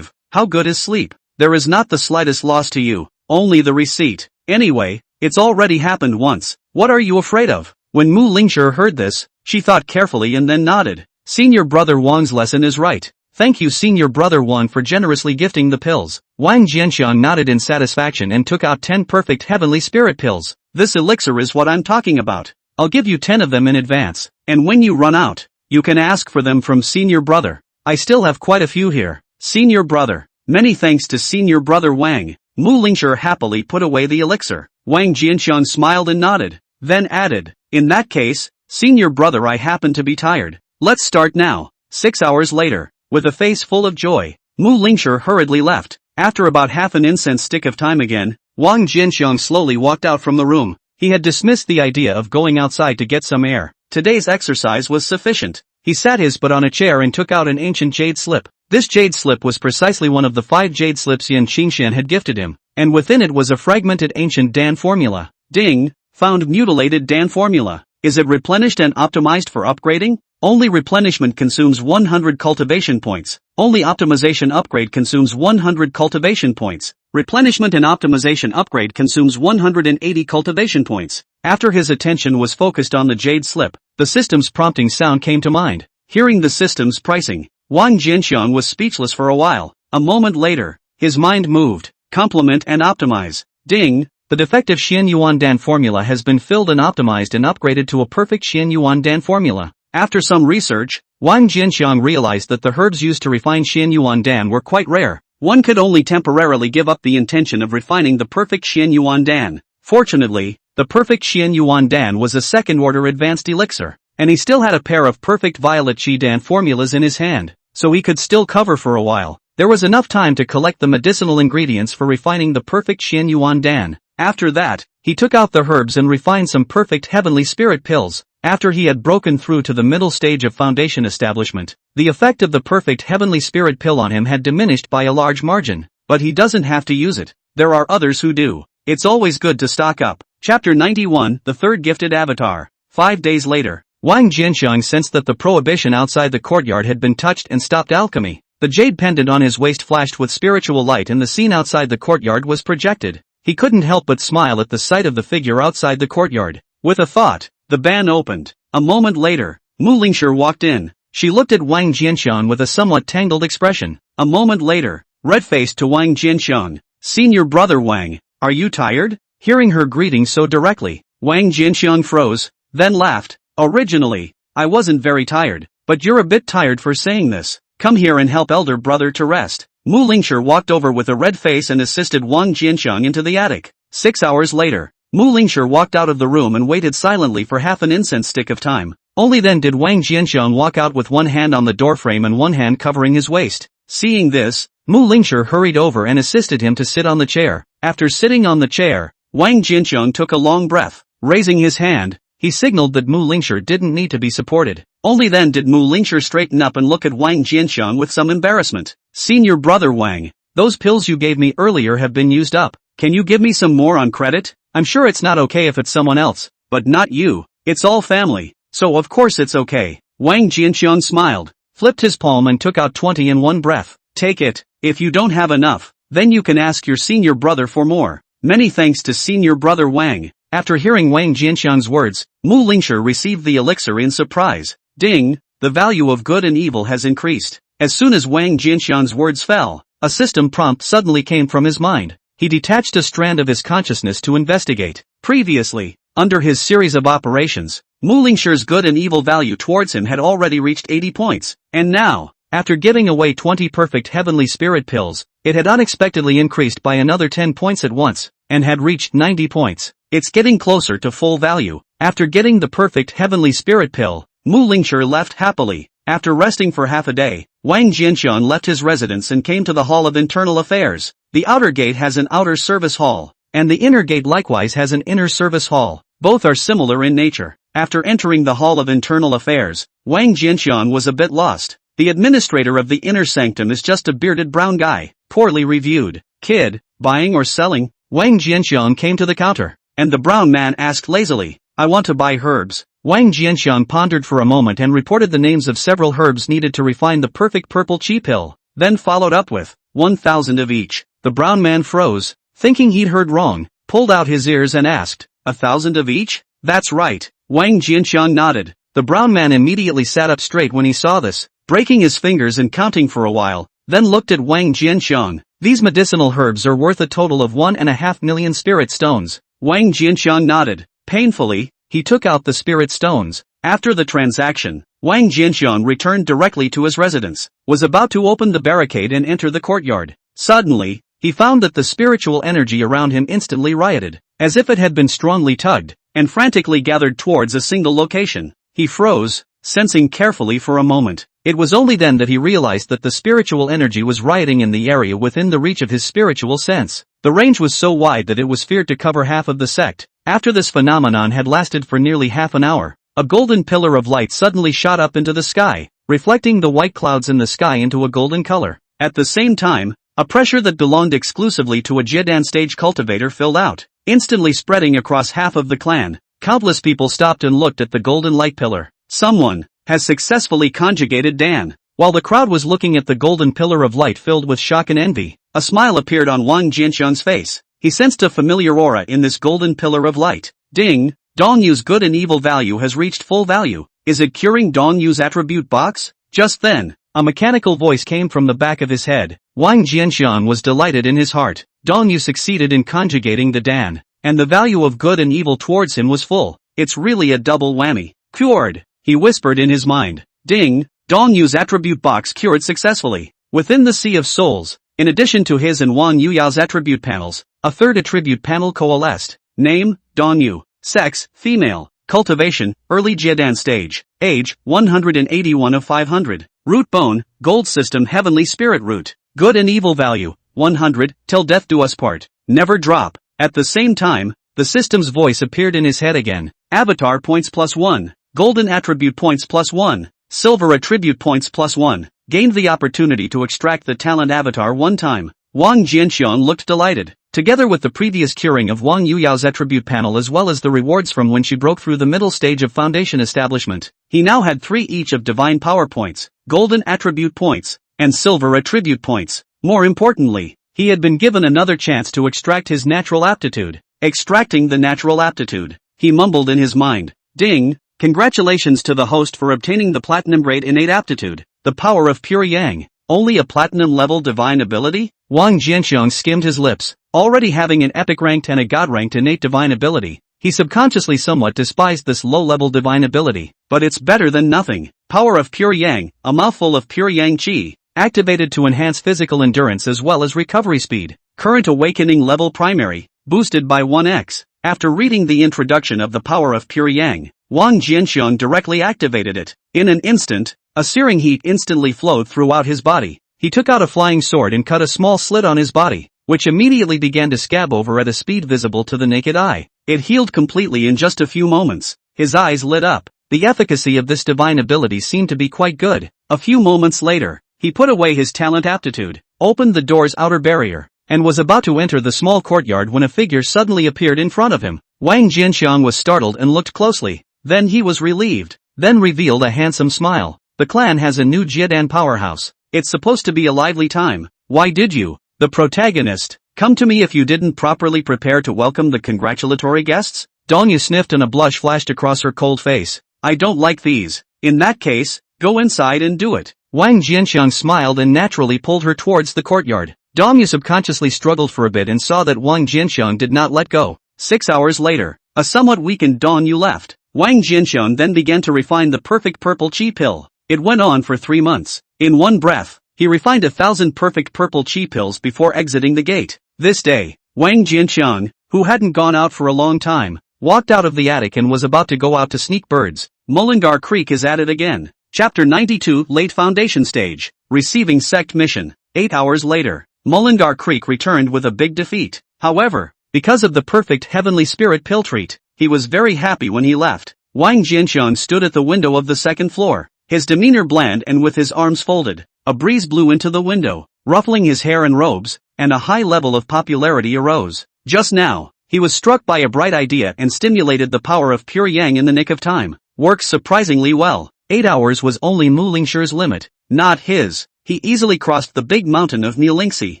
Speaker 1: How good is sleep? There is not the slightest loss to you, only the receipt. Anyway, it's already happened once. What are you afraid of? When Mu Lingxi heard this, she thought carefully and then nodded. Senior Brother Wang's lesson is right. Thank you Senior Brother Wang for generously gifting the pills. Wang Jianxiang nodded in satisfaction and took out 10 perfect heavenly spirit pills. This elixir is what I'm talking about. I'll give you 10 of them in advance, and when you run out, you can ask for them from Senior Brother. I still have quite a few here. Senior Brother. Many thanks to Senior Brother Wang. Mu Lingshi happily put away the elixir. Wang Jianxiang smiled and nodded, then added, in that case, Senior Brother, I happen to be tired. Let's start now. 6 hours later, with a face full of joy, Mu Lingshi hurriedly left. After about half an incense stick of time again, Wang Jianxiang slowly walked out from the room. He had dismissed the idea of going outside to get some air. Today's exercise was sufficient. He sat his butt on a chair and took out an ancient jade slip. This jade slip was precisely one of the 5 jade slips Yan Qingshan had gifted him, and within it was a fragmented ancient Dan formula. Ding! Found mutilated Dan formula. Is it replenished and optimized for upgrading? Only replenishment consumes 100 cultivation points. Only optimization upgrade consumes 100 cultivation points. Replenishment and optimization upgrade consumes 180 cultivation points. After his attention was focused on the jade slip, the system's prompting sound came to mind. Hearing the system's pricing, Wang Jianxiang was speechless for a while. A moment later, his mind moved. Complement and optimize. Ding! The defective Xian Yuan Dan formula has been filled and optimized and upgraded to a perfect Xian Yuan Dan formula. After some research, Wang Jianxiang realized that the herbs used to refine Xian Yuan Dan were quite rare. One could only temporarily give up the intention of refining the perfect Xian Yuan Dan. Fortunately, the perfect Xian Yuan Dan was a second-order advanced elixir, and he still had a pair of perfect violet Qi Dan formulas in his hand, so he could still cover for a while. There was enough time to collect the medicinal ingredients for refining the perfect Xian Yuan Dan. After that, he took out the herbs and refined some perfect heavenly spirit pills. After he had broken through to the middle stage of foundation establishment, the effect of the perfect heavenly spirit pill on him had diminished by a large margin, but he doesn't have to use it. There are others who do. It's always good to stock up. Chapter 91, The Third Gifted Avatar. 5 days later, Wang Jianxiang sensed that the prohibition outside the courtyard had been touched and stopped alchemy. The jade pendant on his waist flashed with spiritual light and the scene outside the courtyard was projected. He couldn't help but smile at the sight of the figure outside the courtyard. With a thought, the ban opened. A moment later, Mu Lingshi walked in. She looked at Wang Jianxiang with a somewhat tangled expression. A moment later, red-faced to Wang Jianxiang. Senior Brother Wang, are you tired? Hearing her greeting so directly, Wang Jianxiang froze, then laughed. Originally, I wasn't very tired, but you're a bit tired for saying this. Come here and help elder brother to rest. Mu Lingshi walked over with a red face and assisted Wang Jianxiang into the attic. 6 hours later, Mu Lingshi walked out of the room and waited silently for half an incense stick of time. Only then did Wang Jianxiang walk out with one hand on the doorframe and one hand covering his waist. Seeing this, Mu Lingshi hurried over and assisted him to sit on the chair. After sitting on the chair, Wang Jianxiang took a long breath. Raising his hand, he signaled that Mu Lingshi didn't need to be supported. Only then did Mu Lingshi straighten up and look at Wang Jianxiang with some embarrassment. Senior Brother Wang, those pills you gave me earlier have been used up. Can you give me some more on credit? I'm sure it's not okay if it's someone else, but not you. It's all family, so of course it's okay. Wang Jianxiang smiled, flipped his palm and took out 20 in one breath. Take it. If you don't have enough, then you can ask your senior brother for more. Many thanks to Senior Brother Wang. After hearing Wang Jianxiang's words, Mu Lingshi received the elixir in surprise. Ding! The value of good and evil has increased. As soon as Wang Jianxiang's words fell, a system prompt suddenly came from his mind. He detached a strand of his consciousness to investigate. Previously, under his series of operations, Mu Lingshi's good and evil value towards him had already reached 80 points, and now, after giving away 20 perfect heavenly spirit pills, it had unexpectedly increased by another 10 points at once, and had reached 90 points. It's getting closer to full value. After getting the perfect heavenly spirit pill, Mu Lingshi left happily. After resting for half a day, Wang Jianxiang left his residence and came to the Hall of Internal Affairs. The outer gate has an outer service hall, and the inner gate likewise has an inner service hall. Both are similar in nature. After entering the Hall of Internal Affairs, Wang Jianxiang was a bit lost. The administrator of the inner sanctum is just a bearded brown guy, poorly reviewed. Kid, buying or selling? Wang Jianxiang came to the counter, and the brown man asked lazily, I want to buy herbs. Wang Jianxiang pondered for a moment and reported the names of several herbs needed to refine the perfect purple qi pill, then followed up with 1,000 of each. The brown man froze, thinking he'd heard wrong, pulled out his ears and asked, 1,000 of each? That's right. Wang Jianxiang nodded. The brown man immediately sat up straight when he saw this, breaking his fingers and counting for a while, then looked at Wang Jianxiang. These medicinal herbs are worth a total of 1.5 million spirit stones. Wang Jianxiang nodded. Painfully, he took out the spirit stones. After the transaction, Wang Jianxiang returned directly to his residence, was about to open the barricade and enter the courtyard. Suddenly, he found that the spiritual energy around him instantly rioted, as if it had been strongly tugged, and frantically gathered towards a single location. He froze, sensing carefully for a moment. It was only then that he realized that the spiritual energy was rioting in the area within the reach of his spiritual sense. The range was so wide that it was feared to cover half of the sect. After this phenomenon had lasted for nearly half an hour, a golden pillar of light suddenly shot up into the sky, reflecting the white clouds in the sky into a golden color. At the same time, a pressure that belonged exclusively to a Jidan stage cultivator filled out, instantly spreading across half of the clan. Countless people stopped and looked at the golden light pillar. Someone has successfully conjugated Dan. While the crowd was looking at the golden pillar of light filled with shock and envy, a smile appeared on Wang Jianxiang's face. He sensed a familiar aura in this golden pillar of light. Ding! Dongyu's good and evil value has reached full value. Is it curing Dongyu's attribute box? Just then, a mechanical voice came from the back of his head. Wang Jianxiang was delighted in his heart. Dongyu succeeded in conjugating the Dan, and the value of good and evil towards him was full. It's really a double whammy. Cured! He whispered in his mind. Ding! Dongyu's attribute box cured successfully. Within the Sea of Souls, in addition to his and Wang Yuyao's attribute panels, a third attribute panel coalesced. Name, Dongyu. Sex, female. Cultivation, early Jidan stage. Age, 181 of 500. Root bone, gold system heavenly spirit root. Good and evil value, 100, till death do us part. Never drop. At the same time, the system's voice appeared in his head again. Avatar points +1. Golden attribute points +1. Silver attribute points +1. Gained the opportunity to extract the talent avatar one time. Wang Jianxiang looked delighted. Together with the previous curing of Wang Yuyao's attribute panel as well as the rewards from when she broke through the middle stage of foundation establishment, he now had 3 each of divine power points, golden attribute points, and silver attribute points. More importantly, he had been given another chance to extract his natural aptitude. Extracting the natural aptitude, he mumbled in his mind. Ding! Congratulations to the host for obtaining the platinum grade innate aptitude, the power of pure yang. Only a platinum level divine ability? Wang Jianxiang skimmed his lips. Already having an epic ranked and a god ranked innate divine ability, he subconsciously somewhat despised this low-level divine ability. But it's better than nothing. Power of pure yang, a mouthful of pure yang qi, activated to enhance physical endurance as well as recovery speed. Current awakening level primary, boosted by 1x. After reading the introduction of the power of pure yang, Wang Jianxiang directly activated it. In an instant, a searing heat instantly flowed throughout his body. He took out a flying sword and cut a small slit on his body, which immediately began to scab over at a speed visible to the naked eye. It healed completely in just a few moments. His eyes lit up. The efficacy of this divine ability seemed to be quite good. A few moments later, he put away his talent aptitude, opened the door's outer barrier, and was about to enter the small courtyard when a figure suddenly appeared in front of him. Wang Jianxiang was startled and looked closely. Then he was relieved, then revealed a handsome smile. The clan has a new Jidan powerhouse. It's supposed to be a lively time. Why did you, the protagonist, come to me if you didn't properly prepare to welcome the congratulatory guests? Dongyu sniffed and a blush flashed across her cold face. I don't like these. In that case, go inside and do it. Wang Jianxiang smiled and naturally pulled her towards the courtyard. Dongyu subconsciously struggled for a bit and saw that Wang Jianxiang did not let go. 6 hours later, a somewhat weakened Dongyu left. Wang Jianxiang then began to refine the perfect purple qi pill. It went on for 3 months. In one breath, he refined 1,000 perfect purple qi pills before exiting the gate. This day, Wang Jianxiang, who hadn't gone out for a long time, walked out of the attic and was about to go out to sneak birds. Mullingar Creek is at it again. Chapter 92 Late Foundation Stage. Receiving Sect Mission. 8 hours later, Mullingar Creek returned with a big defeat. However, because of the perfect heavenly spirit pill treat, he was very happy when he left. Wang Jianxiang stood at the window of the second floor, his demeanor bland and with his arms folded. A breeze blew into the window, ruffling his hair and robes, and a high level of popularity arose. Just now, he was struck by a bright idea and stimulated the power of pure yang in the nick of time. Worked surprisingly well. 8 hours was only Mu Lingshi's limit, not his. He easily crossed the big mountain of Mulingxi.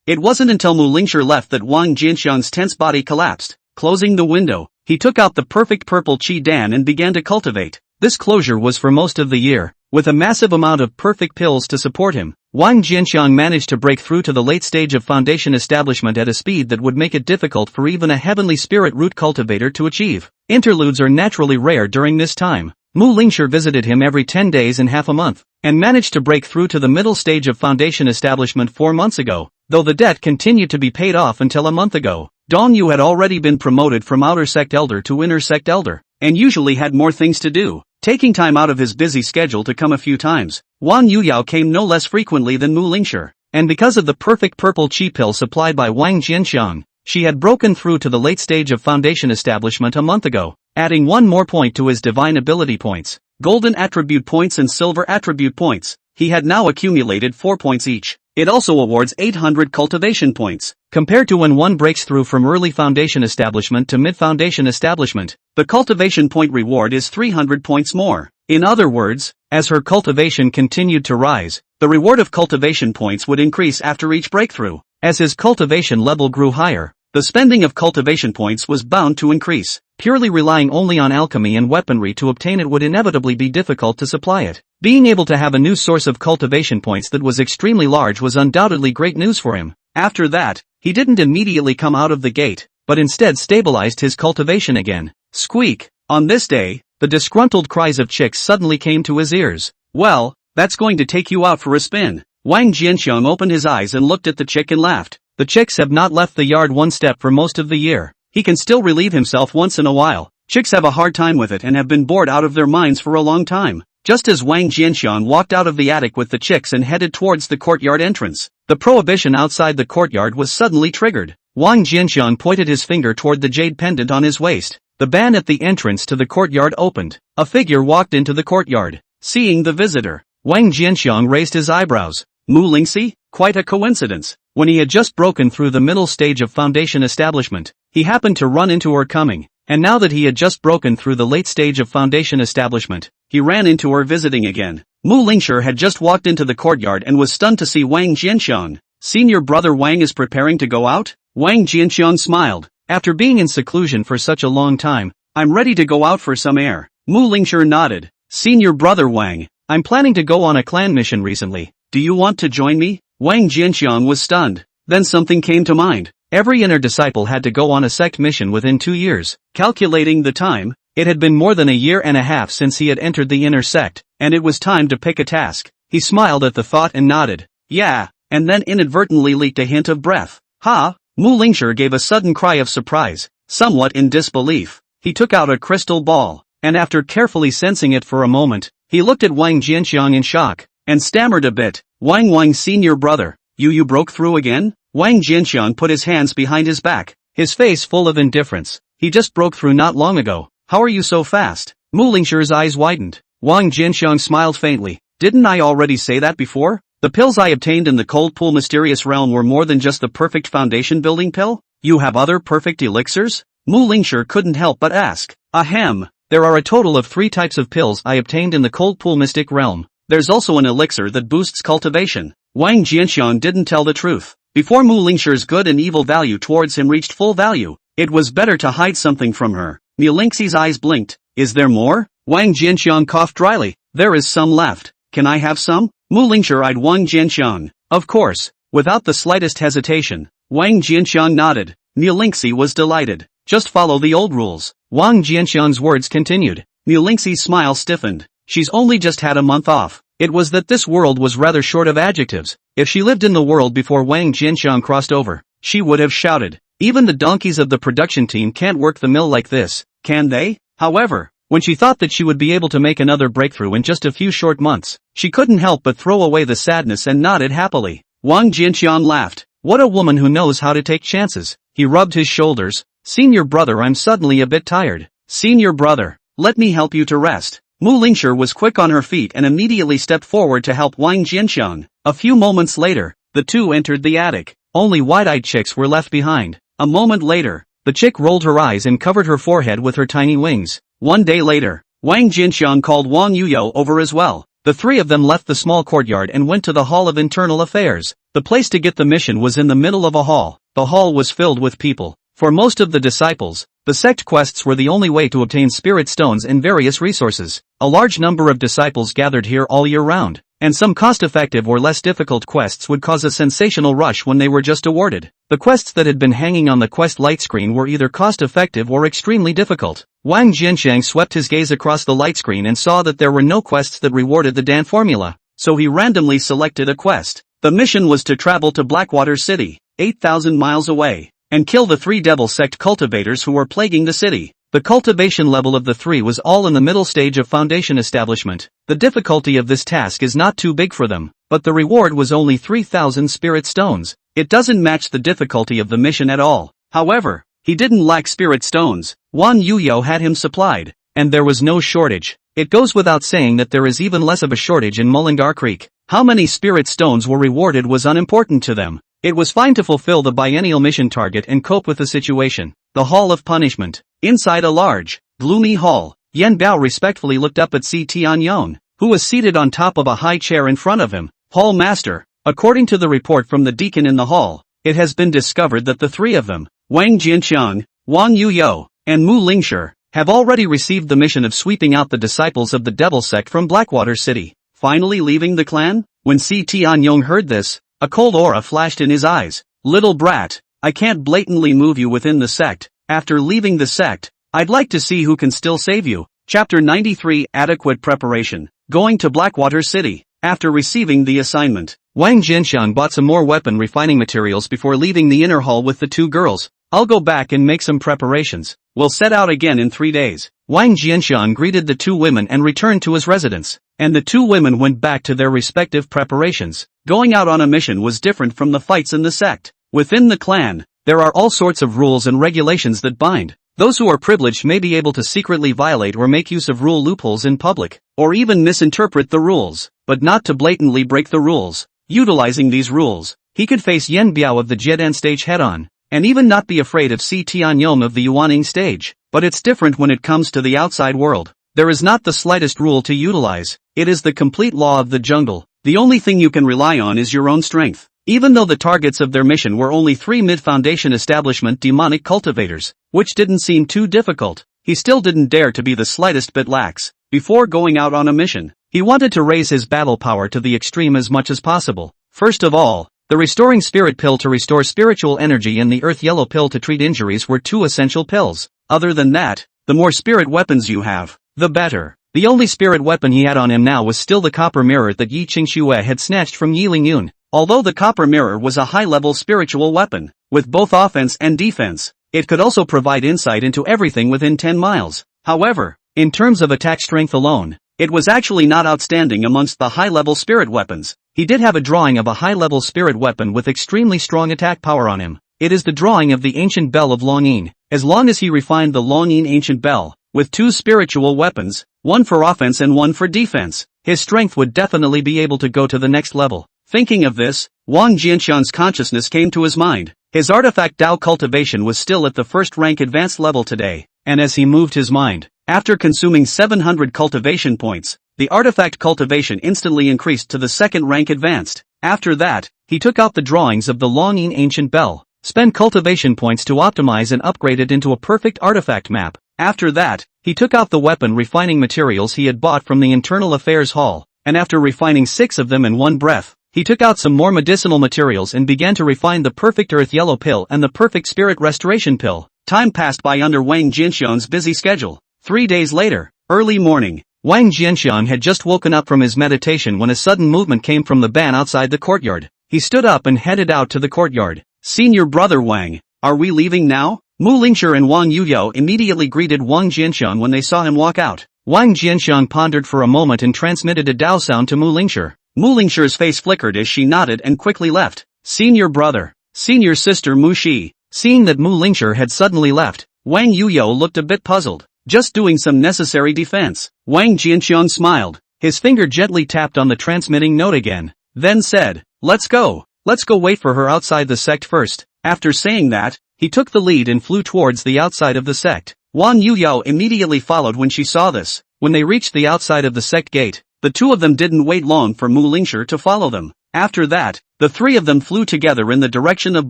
Speaker 1: It wasn't until Mu Lingshi left that Wang Jianxiang's tense body collapsed. Closing the window, he took out the perfect purple qi dan and began to cultivate. This closure was for most of the year. With a massive amount of perfect pills to support him, Wang Jianxiang managed to break through to the late stage of foundation establishment at a speed that would make it difficult for even a heavenly spirit root cultivator to achieve. Interludes are naturally rare during this time. Mu Lingshi visited him every 10 days and half a month, and managed to break through to the middle stage of foundation establishment 4 months ago, though the debt continued to be paid off until a month ago. Dong Yu had already been promoted from outer sect elder to inner sect elder, and usually had more things to do, taking time out of his busy schedule to come a few times. Wang Yuyao came no less frequently than Mu Lingshi, and because of the perfect purple chi pill supplied by Wang Jianxiang, she had broken through to the late stage of foundation establishment a month ago, adding one more point to his divine ability points, golden attribute points and silver attribute points. He had now accumulated 4 points each. It also awards 800 cultivation points. Compared to when one breaks through from early foundation establishment to mid-foundation establishment, the cultivation point reward is 300 points more. In other words, as her cultivation continued to rise, the reward of cultivation points would increase after each breakthrough. As his cultivation level grew higher, the spending of cultivation points was bound to increase. Purely relying only on alchemy and weaponry to obtain it would inevitably be difficult to supply it. Being able to have a new source of cultivation points that was extremely large was undoubtedly great news for him. After that, he didn't immediately come out of the gate, but instead stabilized his cultivation again. Squeak! On this day, the disgruntled cries of chicks suddenly came to his ears. Well, that's going to take you out for a spin. Wang Jianxiang opened his eyes and looked at the chick and laughed. The chicks have not left the yard one step for most of the year. He can still relieve himself once in a while. Chicks have a hard time with it and have been bored out of their minds for a long time. Just as Wang Jianxiang walked out of the attic with the chicks and headed towards the courtyard entrance, the prohibition outside the courtyard was suddenly triggered. Wang Jianxiang pointed his finger toward the jade pendant on his waist. The ban at the entrance to the courtyard opened. A figure walked into the courtyard. Seeing the visitor, Wang Jianxiang raised his eyebrows. Mu Lingxi? Quite a coincidence. When he had just broken through the middle stage of foundation establishment, he happened to run into her coming, and now that he had just broken through the late stage of foundation establishment, he ran into her visiting again. Mu Lingshi had just walked into the courtyard and was stunned to see Wang Jianxiang. Senior brother Wang is preparing to go out? Wang Jianxiang smiled. After being in seclusion for such a long time, I'm ready to go out for some air. Mu Lingshi nodded. Senior brother Wang, I'm planning to go on a clan mission recently. Do you want to join me? Wang Jianxiang was stunned. Then something came to mind. Every inner disciple had to go on a sect mission within 2 years. Calculating the time, it had been more than a year and a half since he had entered the inner sect, and it was time to pick a task. He smiled at the thought and nodded. Yeah, and then inadvertently leaked a hint of breath. Ha! Mu Lingshi gave a sudden cry of surprise, somewhat in disbelief. He took out a crystal ball, and after carefully sensing it for a moment, he looked at Wang Jianxiang in shock, and stammered a bit. Wang senior brother, you broke through again? Wang Jianxiang put his hands behind his back, his face full of indifference. He just broke through not long ago. How are you so fast? Mu Lingshi's eyes widened. Wang Jianxiang smiled faintly. Didn't I already say that before? The pills I obtained in the cold pool mysterious realm were more than just the perfect foundation building pill? You have other perfect elixirs? Mu Lingshi couldn't help but ask. Ahem. There are a total of 3 types of pills I obtained in the cold pool mystic realm. There's also an elixir that boosts cultivation. Wang Jianxiang didn't tell the truth. Before Mu Lingshi's good and evil value towards him reached full value, it was better to hide something from her. Mu Lingxi's eyes blinked. Is there more? Wang Jianxiang coughed dryly. There is some left. Can I have some? Mu Lingshi eyed Wang Jianxiang. Of course. Without the slightest hesitation, Wang Jianxiang nodded. Mu Lingxi was delighted. Just follow the old rules. Wang Jianxiang's words continued. Mu Lingxi's smile stiffened. She's only just had a month off. It was that this world was rather short of adjectives. If she lived in the world before Wang Jianxiang crossed over, she would have shouted. Even the donkeys of the production team can't work the mill like this, can they? However, when she thought that she would be able to make another breakthrough in just a few short months, she couldn't help but throw away the sadness and nodded happily. Wang Jianxiang laughed. What a woman who knows how to take chances. He rubbed his shoulders. Senior brother, I'm suddenly a bit tired. Senior brother, let me help you to rest. Mu Lingshi was quick on her feet and immediately stepped forward to help Wang Jianxiang. A few moments later, the two entered the attic. Only wide-eyed chicks were left behind. A moment later, the chick rolled her eyes and covered her forehead with her tiny wings. 1 day later, Wang Jianxiang called Wang Yuyo over as well. The 3 of them left the small courtyard and went to the Hall of Internal Affairs. The place to get the mission was in the middle of a hall. The hall was filled with people. For most of the disciples, the sect quests were the only way to obtain spirit stones and various resources. A large number of disciples gathered here all year round, and some cost-effective or less difficult quests would cause a sensational rush when they were just awarded. The quests that had been hanging on the quest light screen were either cost-effective or extremely difficult. Wang Jianxiang swept his gaze across the light screen and saw that there were no quests that rewarded the Dan formula, so he randomly selected a quest. The mission was to travel to Blackwater City, 8,000 miles away, and kill the 3 devil sect cultivators who were plaguing the city. The cultivation level of the 3 was all in the middle stage of foundation establishment. The difficulty of this task is not too big for them, but the reward was only 3,000 spirit stones. It doesn't match the difficulty of the mission at all. However, he didn't lack spirit stones. Wan Yuyo had him supplied, and there was no shortage. It goes without saying that there is even less of a shortage in Mullingar Creek. How many spirit stones were rewarded was unimportant to them. It was fine to fulfill the biennial mission target and cope with the situation. The Hall of Punishment. Inside a large, gloomy hall, Yan Bao respectfully looked up at Si Tianyong, who was seated on top of a high chair in front of him. Hall Master, according to the report from the deacon in the hall, it has been discovered that the 3 of them, Wang Jianxiang, Wang Yuyo, and Mu Lingshi, have already received the mission of sweeping out the disciples of the Devil Sect from Blackwater City. Finally leaving the clan? When Si Tianyong heard this, a cold aura flashed in his eyes. Little brat, I can't blatantly move you within the sect. After leaving the sect, I'd like to see who can still save you. Chapter 93 Adequate Preparation. Going to Blackwater City. After receiving the assignment, Wang Jianxiang bought some more weapon refining materials before leaving the inner hall with the 2 girls. I'll go back and make some preparations. We'll set out again in 3 days. Wang Jianxiang greeted the 2 women and returned to his residence, and the 2 women went back to their respective preparations. Going out on a mission was different from the fights in the sect. Within the clan, there are all sorts of rules and regulations that bind. Those who are privileged may be able to secretly violate or make use of rule loopholes in public, or even misinterpret the rules, but not to blatantly break the rules. Utilizing these rules, he could face Yan Biao of the Jedan stage head-on, and even not be afraid of Si Tianyong of the Yuaning stage. But it's different when it comes to the outside world. There is not the slightest rule to utilize. It is the complete law of the jungle. The only thing you can rely on is your own strength. Even though the targets of their mission were only 3 mid-foundation establishment demonic cultivators, which didn't seem too difficult, he still didn't dare to be the slightest bit lax. Before going out on a mission, he wanted to raise his battle power to the extreme as much as possible. First of all, the restoring spirit pill to restore spiritual energy and the earth yellow pill to treat injuries were 2 essential pills. Other than that, the more spirit weapons you have, the better. The only spirit weapon he had on him now was still the copper mirror that Yi Qingxue had snatched from Yi Lingyun. Although the copper mirror was a high-level spiritual weapon, with both offense and defense, it could also provide insight into everything within 10 miles. However, in terms of attack strength alone, it was actually not outstanding amongst the high-level spirit weapons. He did have a drawing of a high-level spirit weapon with extremely strong attack power on him. It is the drawing of the ancient bell of Longyin. As long as he refined the Longyin ancient bell, with 2 spiritual weapons, one for offense and one for defense, his strength would definitely be able to go to the next level. Thinking of this, Wang Jianxiang's consciousness came to his mind. His artifact Dao cultivation was still at the 1st rank advanced level today, and as he moved his mind, after consuming 700 cultivation points, the artifact cultivation instantly increased to the 2nd rank advanced. After that, he took out the drawings of the Longyin ancient bell, spent cultivation points to optimize and upgrade it into a perfect artifact map. After that, he took out the weapon refining materials he had bought from the Internal Affairs Hall, and after refining 6 of them in one breath, he took out some more medicinal materials and began to refine the perfect earth yellow pill and the perfect spirit restoration pill. Time passed by under Wang Jianxiang's busy schedule. 3 days later, early morning, Wang Jianxiang had just woken up from his meditation when a sudden movement came from the ban outside the courtyard. He stood up and headed out to the courtyard. Senior brother Wang, are we leaving now? Mu Lingshi and Wang Yuyo immediately greeted Wang Jianxiang when they saw him walk out. Wang Jianxiang pondered for a moment and transmitted a Dao sound to Mu Lingshi. Mu Lingshi's face flickered as she nodded and quickly left. Senior brother, senior sister Mu Shi. Seeing that Mu Lingshi had suddenly left, Wang Yuyo looked a bit puzzled. Just doing some necessary defense. Wang Jianxiang smiled. His finger gently tapped on the transmitting note again, then said, let's go wait for her outside the sect first. After saying that, he took the lead and flew towards the outside of the sect. Wang Yuyo immediately followed when she saw this. When they reached the outside of the sect gate, the 2 of them didn't wait long for Mu Lingshi to follow them. After that, the 3 of them flew together in the direction of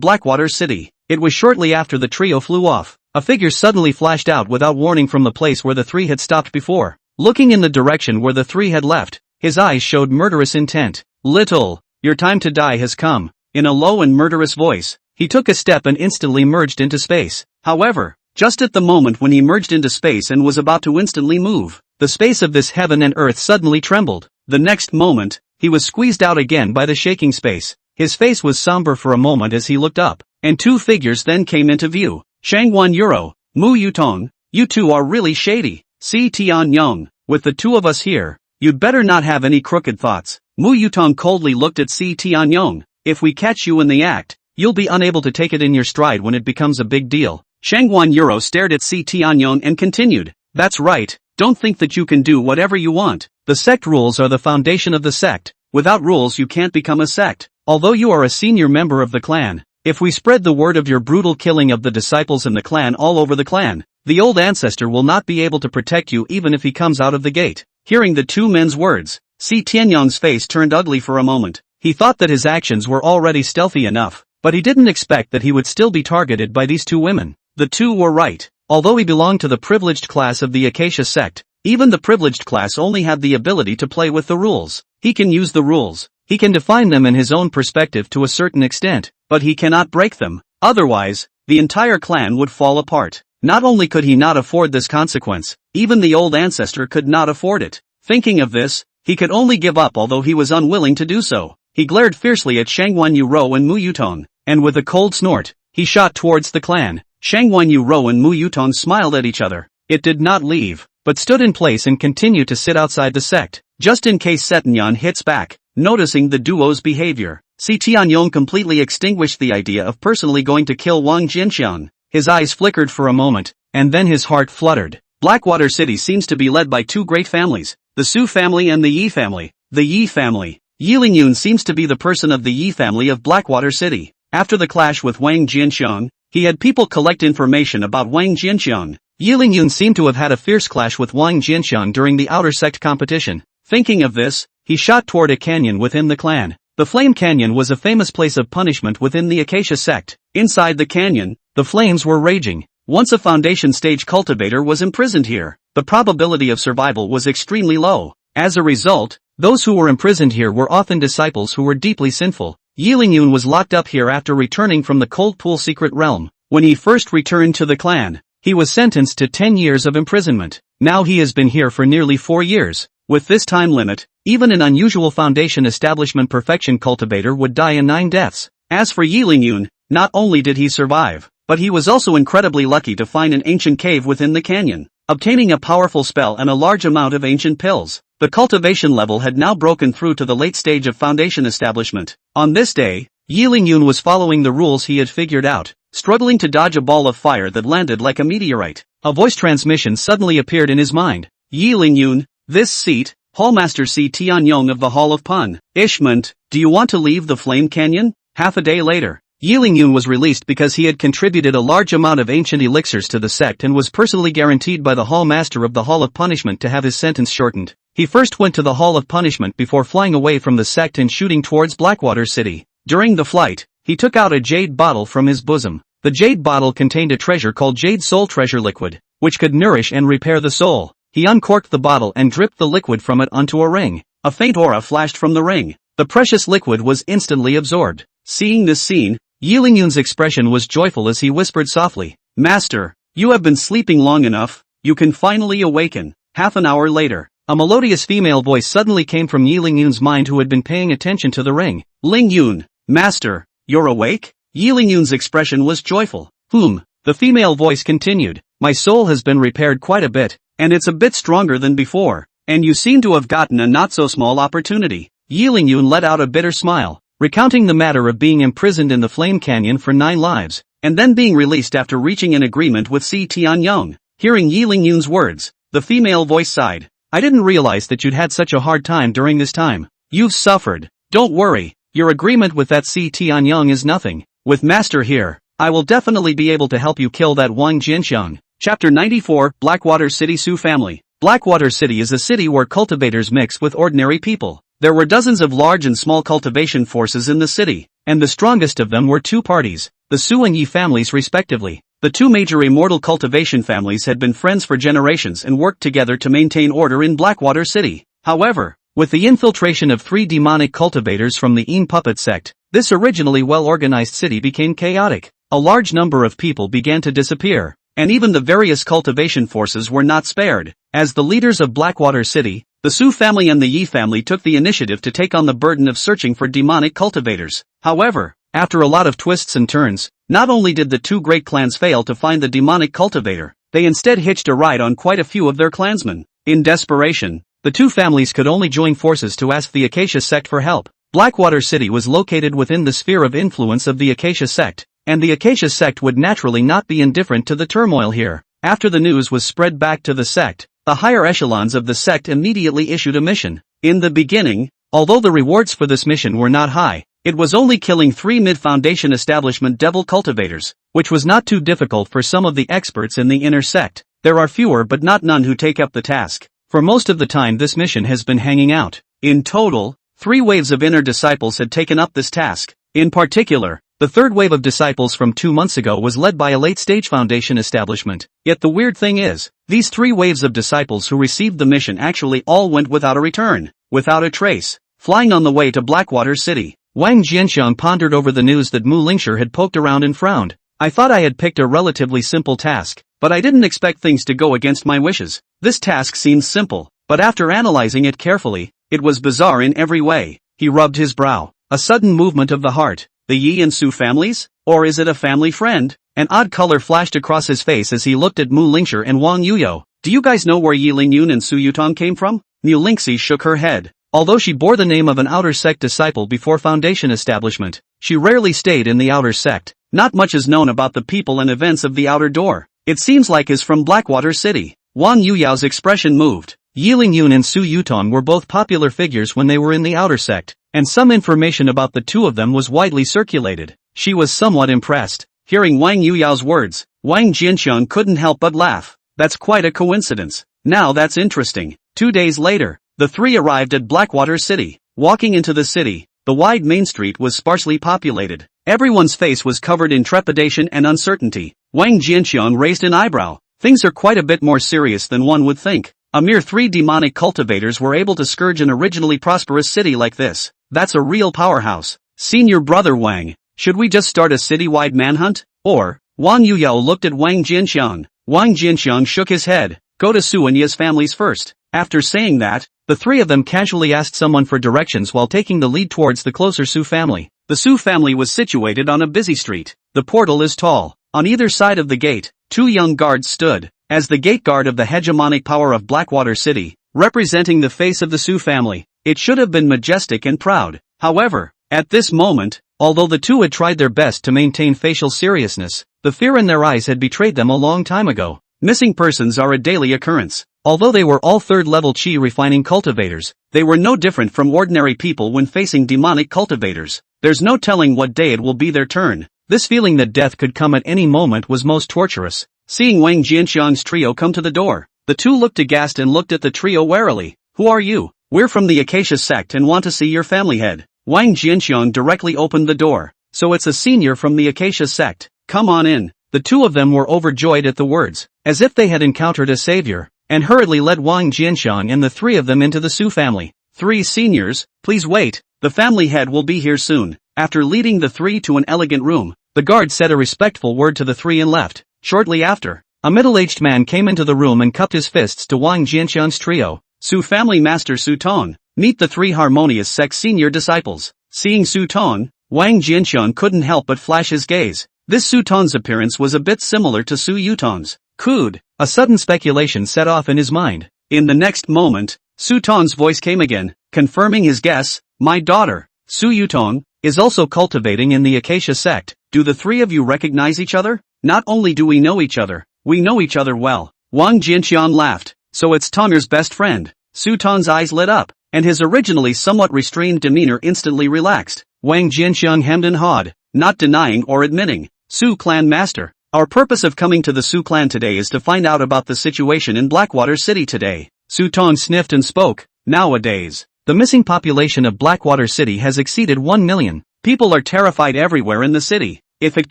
Speaker 1: Blackwater City. It was shortly after the trio flew off. A figure suddenly flashed out without warning from the place where the 3 had stopped before. looking in the direction where the three had left. His eyes showed murderous intent. Little, your time to die has come. In a low and murderous voice, he took a step and instantly merged into space. However, just at the moment when he merged into space and was about to instantly move, the space of this heaven and earth suddenly trembled. The next moment, he was squeezed out again by the shaking space. His face was somber for a moment as he looked up, and two figures then came into view. Shangwan Euro, Mu Yutong, you two are really shady. Si Tianyong, with the two of us here, you'd better not have any crooked thoughts. Mu Yutong coldly looked at Si Tianyong. If we catch you in the act, you'll be unable to take it in your stride when it becomes a big deal. Shangwan Euro stared at Si Tianyong and continued. That's right, don't think that you can do whatever you want. The sect rules are the foundation of the sect. Without rules you can't become a sect. Although you are a senior member of the clan, if we spread the word of your brutal killing of the disciples in the clan all over the clan, the old ancestor will not be able to protect you even if he comes out of the gate. Hearing the two men's words, Si Tianyong's face turned ugly for a moment. He thought that his actions were already stealthy enough, but he didn't expect that he would still be targeted by these two women. The two were right. Although he belonged to the privileged class of the Acacia sect, even the privileged class only had the ability to play with the rules. He can use the rules. He can define them in his own perspective to a certain extent, but he cannot break them. Otherwise, the entire clan would fall apart. Not only could he not afford this consequence, even the old ancestor could not afford it. Thinking of this, he could only give up although he was unwilling to do so. He glared fiercely at Shangwan Yu and Mu Yutong, and with a cold snort, he shot towards the clan. Shangwan Yu and Mu Yutong smiled at each other. It did not leave, but stood in place and continued to sit outside the sect, just in case Setanyan hits back. Noticing the duo's behavior, Si Tianyong completely extinguished the idea of personally going to kill Wang Jinxiang. His eyes flickered for a moment, and then his heart fluttered. Blackwater City seems to be led by two great families, the Su family and the Yi family. The Yi family. Yi Lingyun seems to be the person of the Yi family of Blackwater City. After the clash with Wang Jinxiang, he had people collect information about Wang Jinxiang. Yi Lingyun seemed to have had a fierce clash with Wang Jinxiang during the outer sect competition. Thinking of this, he shot toward a canyon within the clan. The Flame Canyon was a famous place of punishment within the Acacia sect. Inside the canyon, the flames were raging. Once a foundation stage cultivator was imprisoned here, the probability of survival was extremely low. As a result, those who were imprisoned here were often disciples who were deeply sinful. Yi Lingyun was locked up here after returning from the Cold Pool secret realm. When he first returned to the clan, he was sentenced to 10 years of imprisonment. Now he has been here for nearly 4 years. With this time limit, even an unusual foundation establishment perfection cultivator would die in 9 deaths. As for Yi Lingyun, not only did he survive, but he was also incredibly lucky to find an ancient cave within the canyon, obtaining a powerful spell and a large amount of ancient pills. The cultivation level had now broken through to the late stage of foundation establishment. On this day, Yi Lingyun was following the rules he had figured out, struggling to dodge a ball of fire that landed like a meteorite. A voice transmission suddenly appeared in his mind. Yi Lingyun, this seat, Hallmaster Si Tianyong of the Hall of Punishment, do you want to leave the Flame Canyon? Half a day later, Yi Lingyun was released because he had contributed a large amount of ancient elixirs to the sect and was personally guaranteed by the Hallmaster of the Hall of Punishment to have his sentence shortened. He first went to the Hall of Punishment before flying away from the sect and shooting towards Blackwater City. During the flight, he took out a jade bottle from his bosom. The jade bottle contained a treasure called Jade Soul Treasure Liquid, which could nourish and repair the soul. He uncorked the bottle and dripped the liquid from it onto a ring. A faint aura flashed from the ring. The precious liquid was instantly absorbed. Seeing this scene, Yi Lingyun's expression was joyful as he whispered softly, Master, you have been sleeping long enough, you can finally awaken. Half an hour later, a melodious female voice suddenly came from Yi Lingyun's mind, who had been paying attention to the ring. Lingyun, Master, you're awake? Yi Lingyun's expression was joyful. The female voice continued, my soul has been repaired quite a bit, and it's a bit stronger than before, and you seem to have gotten a not-so-small opportunity. Yi Lingyun let out a bitter smile, recounting the matter of being imprisoned in the Flame Canyon for 9 lives, and then being released after reaching an agreement with Si Tianyong. Hearing Yi Lingyun's words, the female voice sighed. I didn't realize that you'd had such a hard time during this time. You've suffered. Don't worry, your agreement with that Si Tianyong is nothing. With Master here, I will definitely be able to help you kill that Wang Jinxiang. Chapter 94, Blackwater City Sioux Family. Blackwater City is a city where cultivators mix with ordinary people. There were dozens of large and small cultivation forces in the city, and the strongest of them were 2 parties, the Sioux and Yi families respectively. The two major immortal cultivation families had been friends for generations and worked together to maintain order in Blackwater City. However, with the infiltration of 3 demonic cultivators from the puppet sect, this originally well-organized city became chaotic. A large number of people began to disappear, and even the various cultivation forces were not spared. As the leaders of Blackwater City, the Su family and the Yi family took the initiative to take on the burden of searching for demonic cultivators. However, after a lot of twists and turns, not only did the 2 great clans fail to find the demonic cultivator, they instead hitched a ride on quite a few of their clansmen. In desperation, the 2 families could only join forces to ask the Acacia Sect for help. Blackwater City was located within the sphere of influence of the Acacia Sect, and the Acacia Sect would naturally not be indifferent to the turmoil here. After the news was spread back to the sect, the higher echelons of the sect immediately issued a mission. In the beginning, although the rewards for this mission were not high, it was only killing 3 mid-foundation establishment devil cultivators, which was not too difficult for some of the experts in the inner sect. There are fewer but not none who take up the task. For most of the time this mission has been hanging out. In total, 3 waves of inner disciples had taken up this task. In particular, the 3rd wave of disciples from 2 months ago was led by a late-stage foundation establishment. Yet the weird thing is, these 3 waves of disciples who received the mission actually all went without a return, without a trace, flying on the way to Blackwater City. Wang Jianxiang pondered over the news that Mu Lingxi had poked around and frowned. I thought I had picked a relatively simple task, but I didn't expect things to go against my wishes. This task seemed simple, but after analyzing it carefully, it was bizarre in every way. He rubbed his brow. A sudden movement of the heart. The Yi and Su families? Or is it a family friend? An odd color flashed across his face as he looked at Mu Lingxi and Wang Yuyo. Do you guys know where Yi Lingyun and Su Yutong came from? Mu Lingxi shook her head. Although she bore the name of an outer sect disciple before foundation establishment, she rarely stayed in the outer sect. Not much is known about the people and events of the outer door. It seems like is from Blackwater City. Wang Yuyao's expression moved. Yi Lingyun and Su Yutong were both popular figures when they were in the outer sect, and some information about the 2 of them was widely circulated. She was somewhat impressed. Hearing Wang Yuyao's words, Wang Jianxiang couldn't help but laugh. That's quite a coincidence. Now that's interesting. 2 days later, the 3 arrived at Blackwater City. Walking into the city, the wide main street was sparsely populated. Everyone's face was covered in trepidation and uncertainty. Wang Jianxiang raised an eyebrow. Things are quite a bit more serious than one would think. A mere 3 demonic cultivators were able to scourge an originally prosperous city like this. That's a real powerhouse. Senior brother Wang, should we just start a city-wide manhunt? Or? Wang Yuyao looked at Wang Jianxiang. Wang Jianxiang shook his head. Go to Su and Yi's families first. After saying that, the 3 of them casually asked someone for directions while taking the lead towards the closer Su family. The Su family was situated on a busy street. The portal is tall. On either side of the gate, 2 young guards stood. As the gate guard of the hegemonic power of Blackwater City, representing the face of the Su family, it should have been majestic and proud. However, at this moment, although the 2 had tried their best to maintain facial seriousness, the fear in their eyes had betrayed them a long time ago. Missing persons are a daily occurrence. Although they were all 3rd-level qi refining cultivators, they were no different from ordinary people when facing demonic cultivators. There's no telling what day it will be their turn. This feeling that death could come at any moment was most torturous. Seeing Wang Jianxiang's trio come to the door, the 2 looked aghast and looked at the trio warily. Who are you? We're from the Acacia Sect and want to see your family head. Wang Jianxiang directly opened the door. So it's a senior from the Acacia Sect. Come on in. The 2 of them were overjoyed at the words, as if they had encountered a savior, and hurriedly led Wang Jianxiang and the 3 of them into the Su family. 3 seniors, please wait, the family head will be here soon. After leading the 3 to an elegant room, the guard said a respectful word to the 3 and left. Shortly after, a middle-aged man came into the room and cupped his fists to Wang Jianxiang's trio. Su family master Su Tong, meet the 3 harmonious sect senior disciples. Seeing Su Tong, Wang Jianxiang couldn't help but flash his gaze. This Su Tong's appearance was a bit similar to Su Yutong's. Could, a sudden speculation set off in his mind. In the next moment, Su Tong's voice came again, confirming his guess. My daughter, Su Yutong, is also cultivating in the Acacia Sect. Do the 3 of you recognize each other? Not only do we know each other, we know each other well. Wang Jianxiang laughed. So it's Tonger's best friend. Su Tong's eyes lit up, and his originally somewhat restrained demeanor instantly relaxed. Wang Jianxiang hemmed and hawed, not denying or admitting. Su clan master, our purpose of coming to the Su clan today is to find out about the situation in Blackwater City today. Su Tong sniffed and spoke. Nowadays, the missing population of Blackwater City has exceeded 1 million. People are terrified everywhere in the city. If it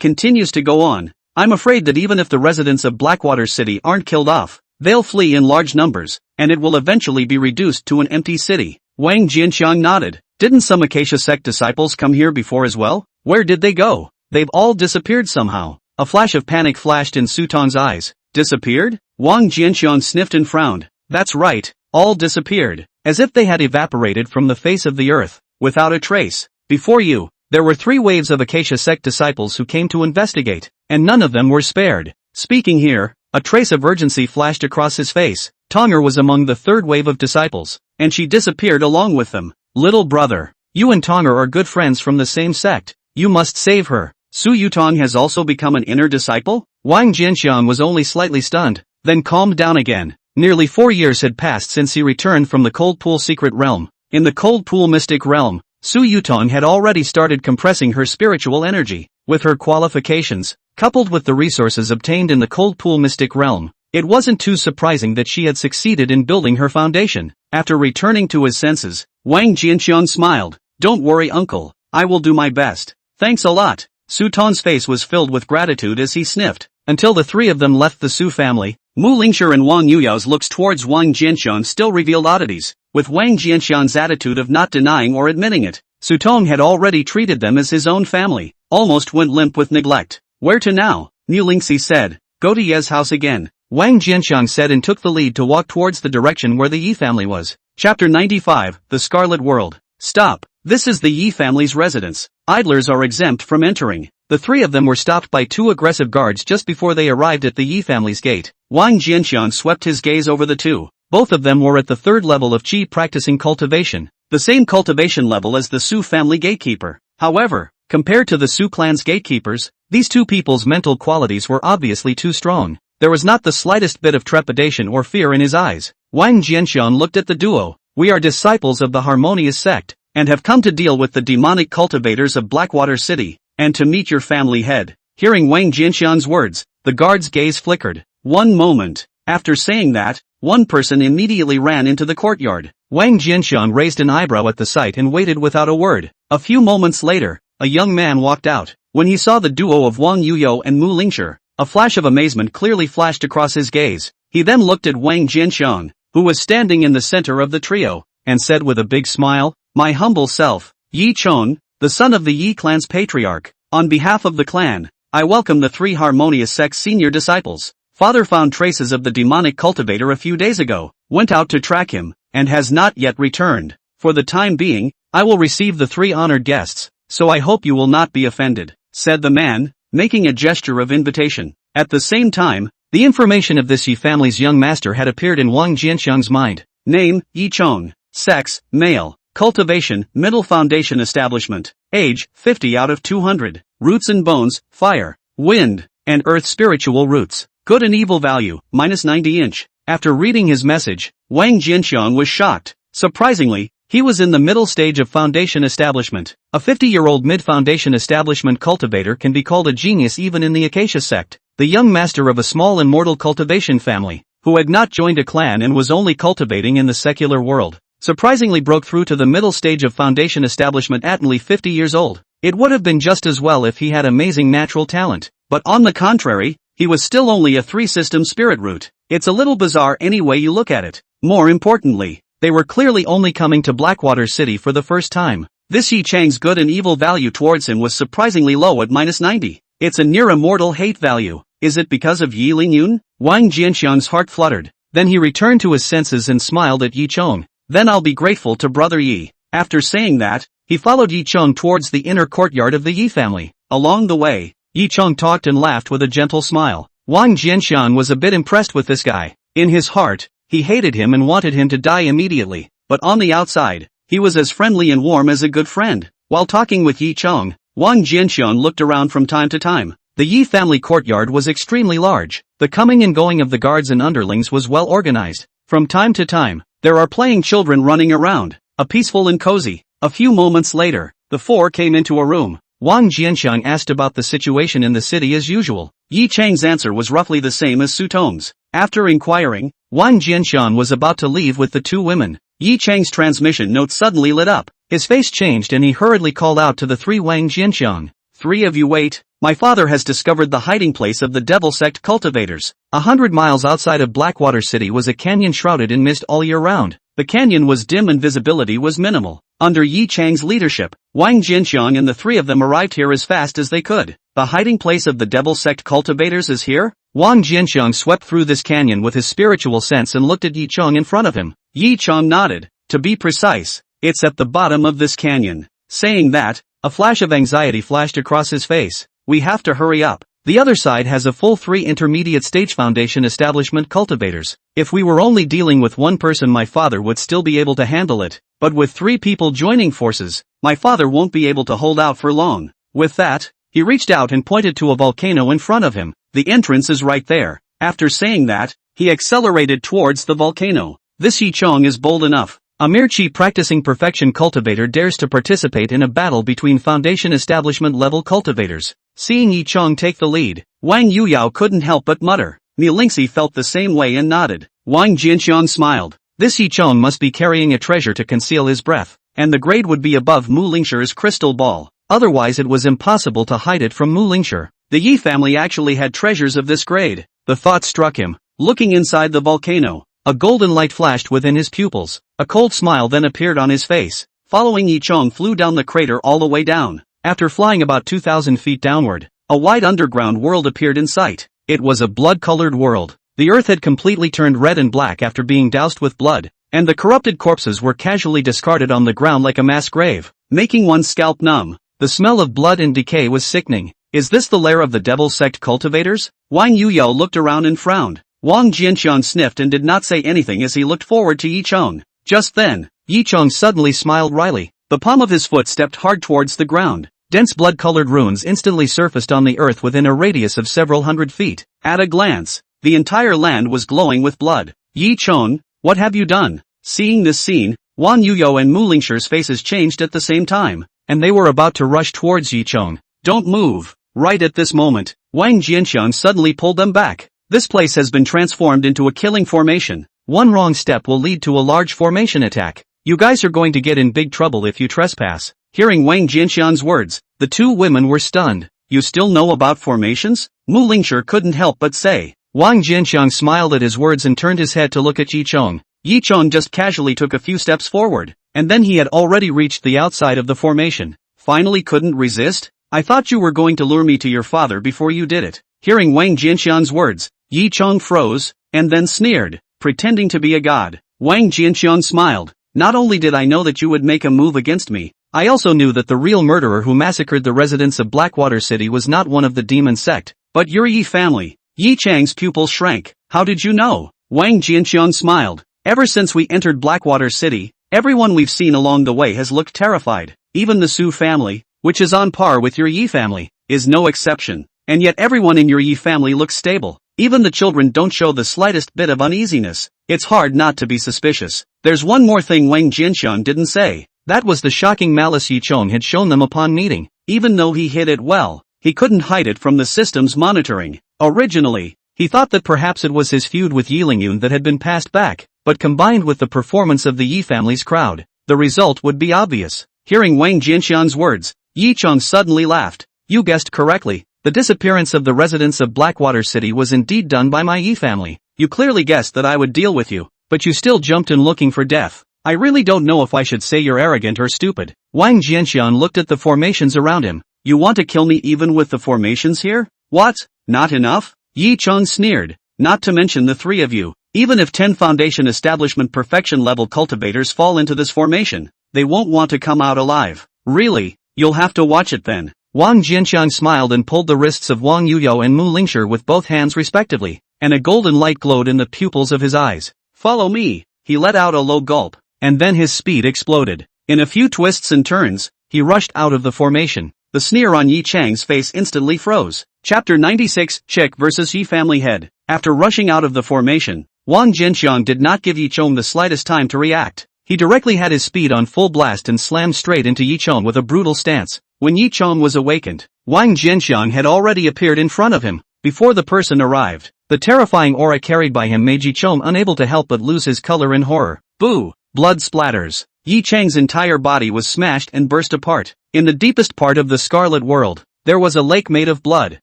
Speaker 1: continues to go on, I'm afraid that even if the residents of Blackwater City aren't killed off, they'll flee in large numbers, and it will eventually be reduced to an empty city. Wang Jianxiang nodded. Didn't some Acacia Sect disciples come here before as well? Where did they go? They've all disappeared somehow. A flash of panic flashed in Su Tong's eyes. Disappeared? Wang Jianxiang sniffed and frowned. That's right, all disappeared, as if they had evaporated from the face of the earth, without a trace. Before you, there were 3 waves of Acacia Sect disciples who came to investigate, and none of them were spared. Speaking here, a trace of urgency flashed across his face. Tonger was among the 3rd wave of disciples, and she disappeared along with them. Little brother, you and Tonger are good friends from the same sect. You must save her. Su Yutong has also become an inner disciple? Wang Jianxiang was only slightly stunned, then calmed down again. Nearly 4 years had passed since he returned from the Cold Pool Secret Realm. In the Cold Pool Mystic Realm, Su Yutong had already started compressing her spiritual energy. With her qualifications, coupled with the resources obtained in the Cold Pool Mystic Realm, it wasn't too surprising that she had succeeded in building her foundation. After returning to his senses, Wang Jianxiang smiled. Don't worry, uncle, I will do my best. Thanks a lot. Su Tong's face was filled with gratitude as he sniffed. Until the 3 of them left the Su family, Mu Lingshi and Wang Yuyao's looks towards Wang Jianxiang still revealed oddities. With Wang Jianxiang's attitude of not denying or admitting it, Su Tong had already treated them as his own family, almost went limp with neglect. Where to now? Mu Lingshi said. Go to Ye's house again. Wang Jianxiang said and took the lead to walk towards the direction where the Yi family was. Chapter 95, The Scarlet World. Stop. This is the Yi family's residence. Idlers are exempt from entering. The 3 of them were stopped by 2 aggressive guards just before they arrived at the Yi family's gate. Wang Jianxiang swept his gaze over the 2. Both of them were at the 3rd level of Qi practicing cultivation, the same cultivation level as the Su family gatekeeper. However, compared to the Su clan's gatekeepers, these 2 people's mental qualities were obviously too strong. There was not the slightest bit of trepidation or fear in his eyes. Wang Jianxiang looked at the duo. We are disciples of the Harmonious Sect, and have come to deal with the demonic cultivators of Blackwater City, and to meet your family head. Hearing Wang Jianxiang's words, the guard's gaze flickered. One moment. After saying that, one person immediately ran into the courtyard. Wang Jianxiang raised an eyebrow at the sight and waited without a word. A few moments later, a young man walked out. When he saw the duo of Wang Yuyo and Mu Lingshi, a flash of amazement clearly flashed across his gaze. He then looked at Wang Jianxiang, who was standing in the center of the trio, and said with a big smile, My humble self, Yi Chong, the son of the Yi clan's patriarch, on behalf of the clan, I welcome the 3 Harmonious Sect senior disciples. Father found traces of the demonic cultivator a few days ago, went out to track him, and has not yet returned. For the time being, I will receive the 3 honored guests, so I hope you will not be offended, said the man, making a gesture of invitation. At the same time, the information of this Yi family's young master had appeared in Wang Jianxiang's mind. Name, Yi Chong. Sex, male. Cultivation, middle foundation establishment. Age, 50 out of 200. Roots and bones, fire, wind, and earth spiritual roots. Good and evil value, -90 inch. After reading his message, Wang Jianxiang was shocked. Surprisingly, he was in the middle stage of foundation establishment. A 50-year-old mid-foundation establishment cultivator can be called a genius even in the Acacia Sect. The young master of a small and mortal cultivation family, who had not joined a clan and was only cultivating in the secular world, surprisingly broke through to the middle stage of foundation establishment at only 50 years old. It would have been just as well if he had amazing natural talent, but on the contrary, he was still only a 3-system spirit root. It's a little bizarre any way you look at it. More importantly, they were clearly only coming to Blackwater City for the first time. This Yi Chang's good and evil value towards him was surprisingly low at -90. It's a near immortal hate value. Is it because of Yi Lingyun? Wang Jianxiang's heart fluttered. Then he returned to his senses and smiled at Yi Chong. Then I'll be grateful to Brother Yi. After saying that, he followed Yi Chong towards the inner courtyard of the Yi family. Along the way, Yi Chong talked and laughed with a gentle smile. Wang Jianxiang was a bit impressed with this guy. In his heart, he hated him and wanted him to die immediately. But on the outside, he was as friendly and warm as a good friend. While talking with Yi Chong, Wang Jianxiang looked around from time to time. The Yi family courtyard was extremely large. The coming and going of the guards and underlings was well organized. From time to time, there are playing children running around, peaceful and cozy. A few moments later, the 4 came into a room. Wang Jianxiang asked about the situation in the city as usual. Yi Chang's answer was roughly the same as Su Tong's. After inquiring, Wang Jianxiang was about to leave with the 2 women. Yi Chang's transmission note suddenly lit up. His face changed and he hurriedly called out to the 3 Wang Jianxiang. Three of you wait. My father has discovered the hiding place of the Devil Sect cultivators. 100 miles outside of Blackwater City was a canyon shrouded in mist all year round. The canyon was dim and visibility was minimal. Under Yi Chang's leadership, Wang Jianxiang and the three of them arrived here as fast as they could. The hiding place of the Devil Sect cultivators is here? Wang Jianxiang swept through this canyon with his spiritual sense and looked at Yi Chang in front of him. Yi Chang nodded. To be precise, it's at the bottom of this canyon. Saying that, a flash of anxiety flashed across his face. We have to hurry up. The other side has a full 3 intermediate stage foundation establishment cultivators. If we were only dealing with one person, my father would still be able to handle it. But with 3 people joining forces, my father won't be able to hold out for long. With that, he reached out and pointed to a volcano in front of him. The entrance is right there. After saying that, he accelerated towards the volcano. This Yi Chang is bold enough. A mere chi practicing perfection cultivator dares to participate in a battle between foundation establishment level cultivators. Seeing Yi Chang take the lead, Wang Yuyao couldn't help but mutter. Nilingxi felt the same way and nodded. Wang Jianxiang smiled. This Yi Chang must be carrying a treasure to conceal his breath, and the grade would be above Mu Lingshi's crystal ball. Otherwise it was impossible to hide it from Mu Lingshi. The Yi family actually had treasures of this grade. The thought struck him. Looking inside the volcano, a golden light flashed within his pupils. A cold smile then appeared on his face. Following, Yi Chang flew down the crater all the way down. After flying about 2,000 feet downward, a wide underground world appeared in sight. It was a blood-colored world. The earth had completely turned red and black after being doused with blood, and the corrupted corpses were casually discarded on the ground like a mass grave, making one's scalp numb. The smell of blood and decay was sickening. Is this the lair of the Devil Sect cultivators? Wang Yuyao looked around and frowned. Wang Jianxiang sniffed and did not say anything as he looked forward to Yi Chang. Just then, Yi Chang suddenly smiled wryly. The palm of his foot stepped hard towards the ground. Dense blood-colored runes instantly surfaced on the earth within a radius of several hundred feet. At a glance, the entire land was glowing with blood. Yi Chang, what have you done? Seeing this scene, Wang Yuyao and Mu Lingshi's faces changed at the same time, and they were about to rush towards Yi Chang. Don't move. Right at this moment, Wang Jianxiang suddenly pulled them back. This place has been transformed into a killing formation. One wrong step will lead to a large formation attack. You guys are going to get in big trouble if you trespass. Hearing Wang Jianxiang's words, the 2 women were stunned. You still know about formations? Mu Lingshi couldn't help but say. Wang Jianxiang smiled at his words and turned his head to look at Yi Chang. Yi Chang just casually took a few steps forward, and then he had already reached the outside of the formation. Finally couldn't resist? I thought you were going to lure me to your father before you did it. Hearing Wang Jianxiang's words, Yi Chang froze, and then sneered, pretending to be a god. Wang Jianxiang smiled. Not only did I know that you would make a move against me, I also knew that the real murderer who massacred the residents of Blackwater City was not one of the demon sect, but your Yi family. Yi Chang's pupils shrank. How did you know? Wang Jianxiang smiled. Ever since we entered Blackwater City, everyone we've seen along the way has looked terrified. Even the Su family, which is on par with your Yi family, is no exception. And yet everyone in your Yi family looks stable. Even the children don't show the slightest bit of uneasiness. It's hard not to be suspicious. There's one more thing Wang Jianxiang didn't say. That was the shocking malice Yi Chang had shown them upon meeting. Even though he hid it well, he couldn't hide it from the system's monitoring. Originally, he thought that perhaps it was his feud with Yi Lingyun that had been passed back, but combined with the performance of the Yi family's crowd, the result would be obvious. Hearing Wang Jianxiang's words, Yi Chang suddenly laughed. You guessed correctly. The disappearance of the residents of Blackwater City was indeed done by my Yi family. You clearly guessed that I would deal with you, but you still jumped in looking for death. I really don't know if I should say you're arrogant or stupid. Wang Jianxiang looked at the formations around him. You want to kill me even with the formations here? What? Not enough? Yi Chang sneered. Not to mention the 3 of you. Even if 10 foundation establishment perfection level cultivators fall into this formation, they won't want to come out alive. Really? You'll have to watch it then. Wang Jianxiang smiled and pulled the wrists of Wang Yuyao and Mu Lingshi with both hands respectively, and a golden light glowed in the pupils of his eyes. Follow me. He let out a low gulp, and then his speed exploded. In a few twists and turns, he rushed out of the formation. The sneer on Yi Chang's face instantly froze. Chapter 96, Chick vs. Yi Family Head. After rushing out of the formation, Wang Jianxiang did not give Yi Chang the slightest time to react. He directly had his speed on full blast and slammed straight into Yi Chang with a brutal stance. When Yi Chang was awakened, Wang Jianxiang had already appeared in front of him. Before the person arrived, the terrifying aura carried by him made Yi Chang unable to help but lose his color in horror. Boo! Blood splatters. Yi Chang's entire body was smashed and burst apart. In the deepest part of the Scarlet World, there was a lake made of blood.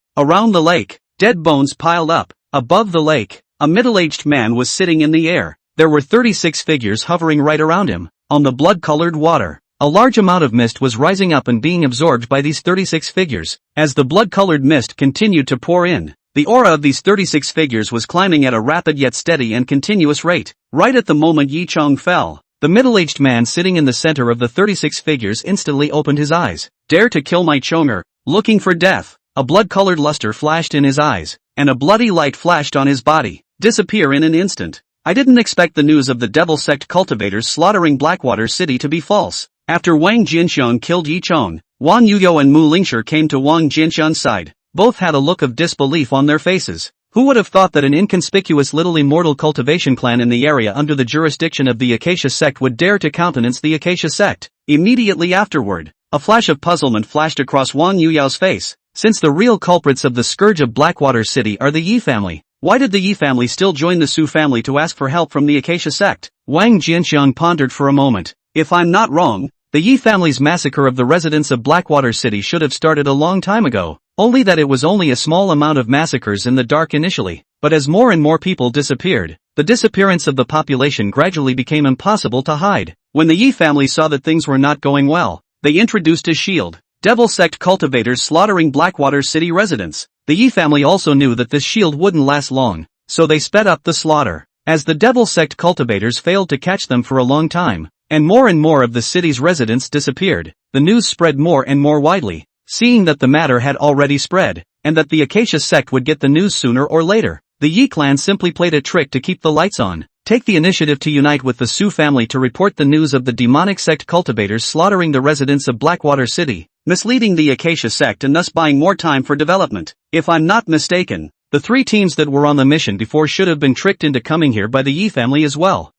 Speaker 1: Around the lake, dead bones piled up. Above the lake, a middle-aged man was sitting in the air. There were 36 figures hovering right around him. On the blood-colored water, a large amount of mist was rising up and being absorbed by these 36 figures. As the blood-colored mist continued to pour in, the aura of these 36 figures was climbing at a rapid yet steady and continuous rate. Right at the moment Yi Chong fell, the middle-aged man sitting in the center of the 36 figures instantly opened his eyes. Dare to kill my Chonger, looking for death. A blood-colored luster flashed in his eyes, and a bloody light flashed on his body. Disappear in an instant. I didn't expect the news of the Devil Sect cultivators slaughtering Blackwater City to be false. After Wang Jianxiang killed Yi Chong, Wang Yuyo and Mu Lingshi came to Wang Jianxiang's side. Both had a look of disbelief on their faces. Who would have thought that an inconspicuous little immortal cultivation clan in the area under the jurisdiction of the Acacia Sect would dare to countenance the Acacia Sect? Immediately afterward, a flash of puzzlement flashed across Wang Yuyao's face. Since the real culprits of the scourge of Blackwater City are the Yi family, why did the Yi family still join the Su family to ask for help from the Acacia Sect? Wang Jianxiang pondered for a moment. If I'm not wrong, the Yi family's massacre of the residents of Blackwater City should have started a long time ago, only that it was only a small amount of massacres in the dark initially, but as more and more people disappeared, the disappearance of the population gradually became impossible to hide. When the Yi family saw that things were not going well, they introduced a shield. Devil Sect cultivators slaughtering Blackwater City residents. The Yi family also knew that this shield wouldn't last long, so they sped up the slaughter. As the Devil Sect cultivators failed to catch them for a long time, and more of the city's residents disappeared, the news spread more and more widely. Seeing that the matter had already spread, and that the Acacia Sect would get the news sooner or later, the Yi clan simply played a trick to keep the lights on. Take the initiative to unite with the Su family to report the news of the demonic sect cultivators slaughtering the residents of Blackwater City, misleading the Acacia Sect and thus buying more time for development. If I'm not mistaken, the three teams that were on the mission before should have been tricked into coming here by the Yi family as well.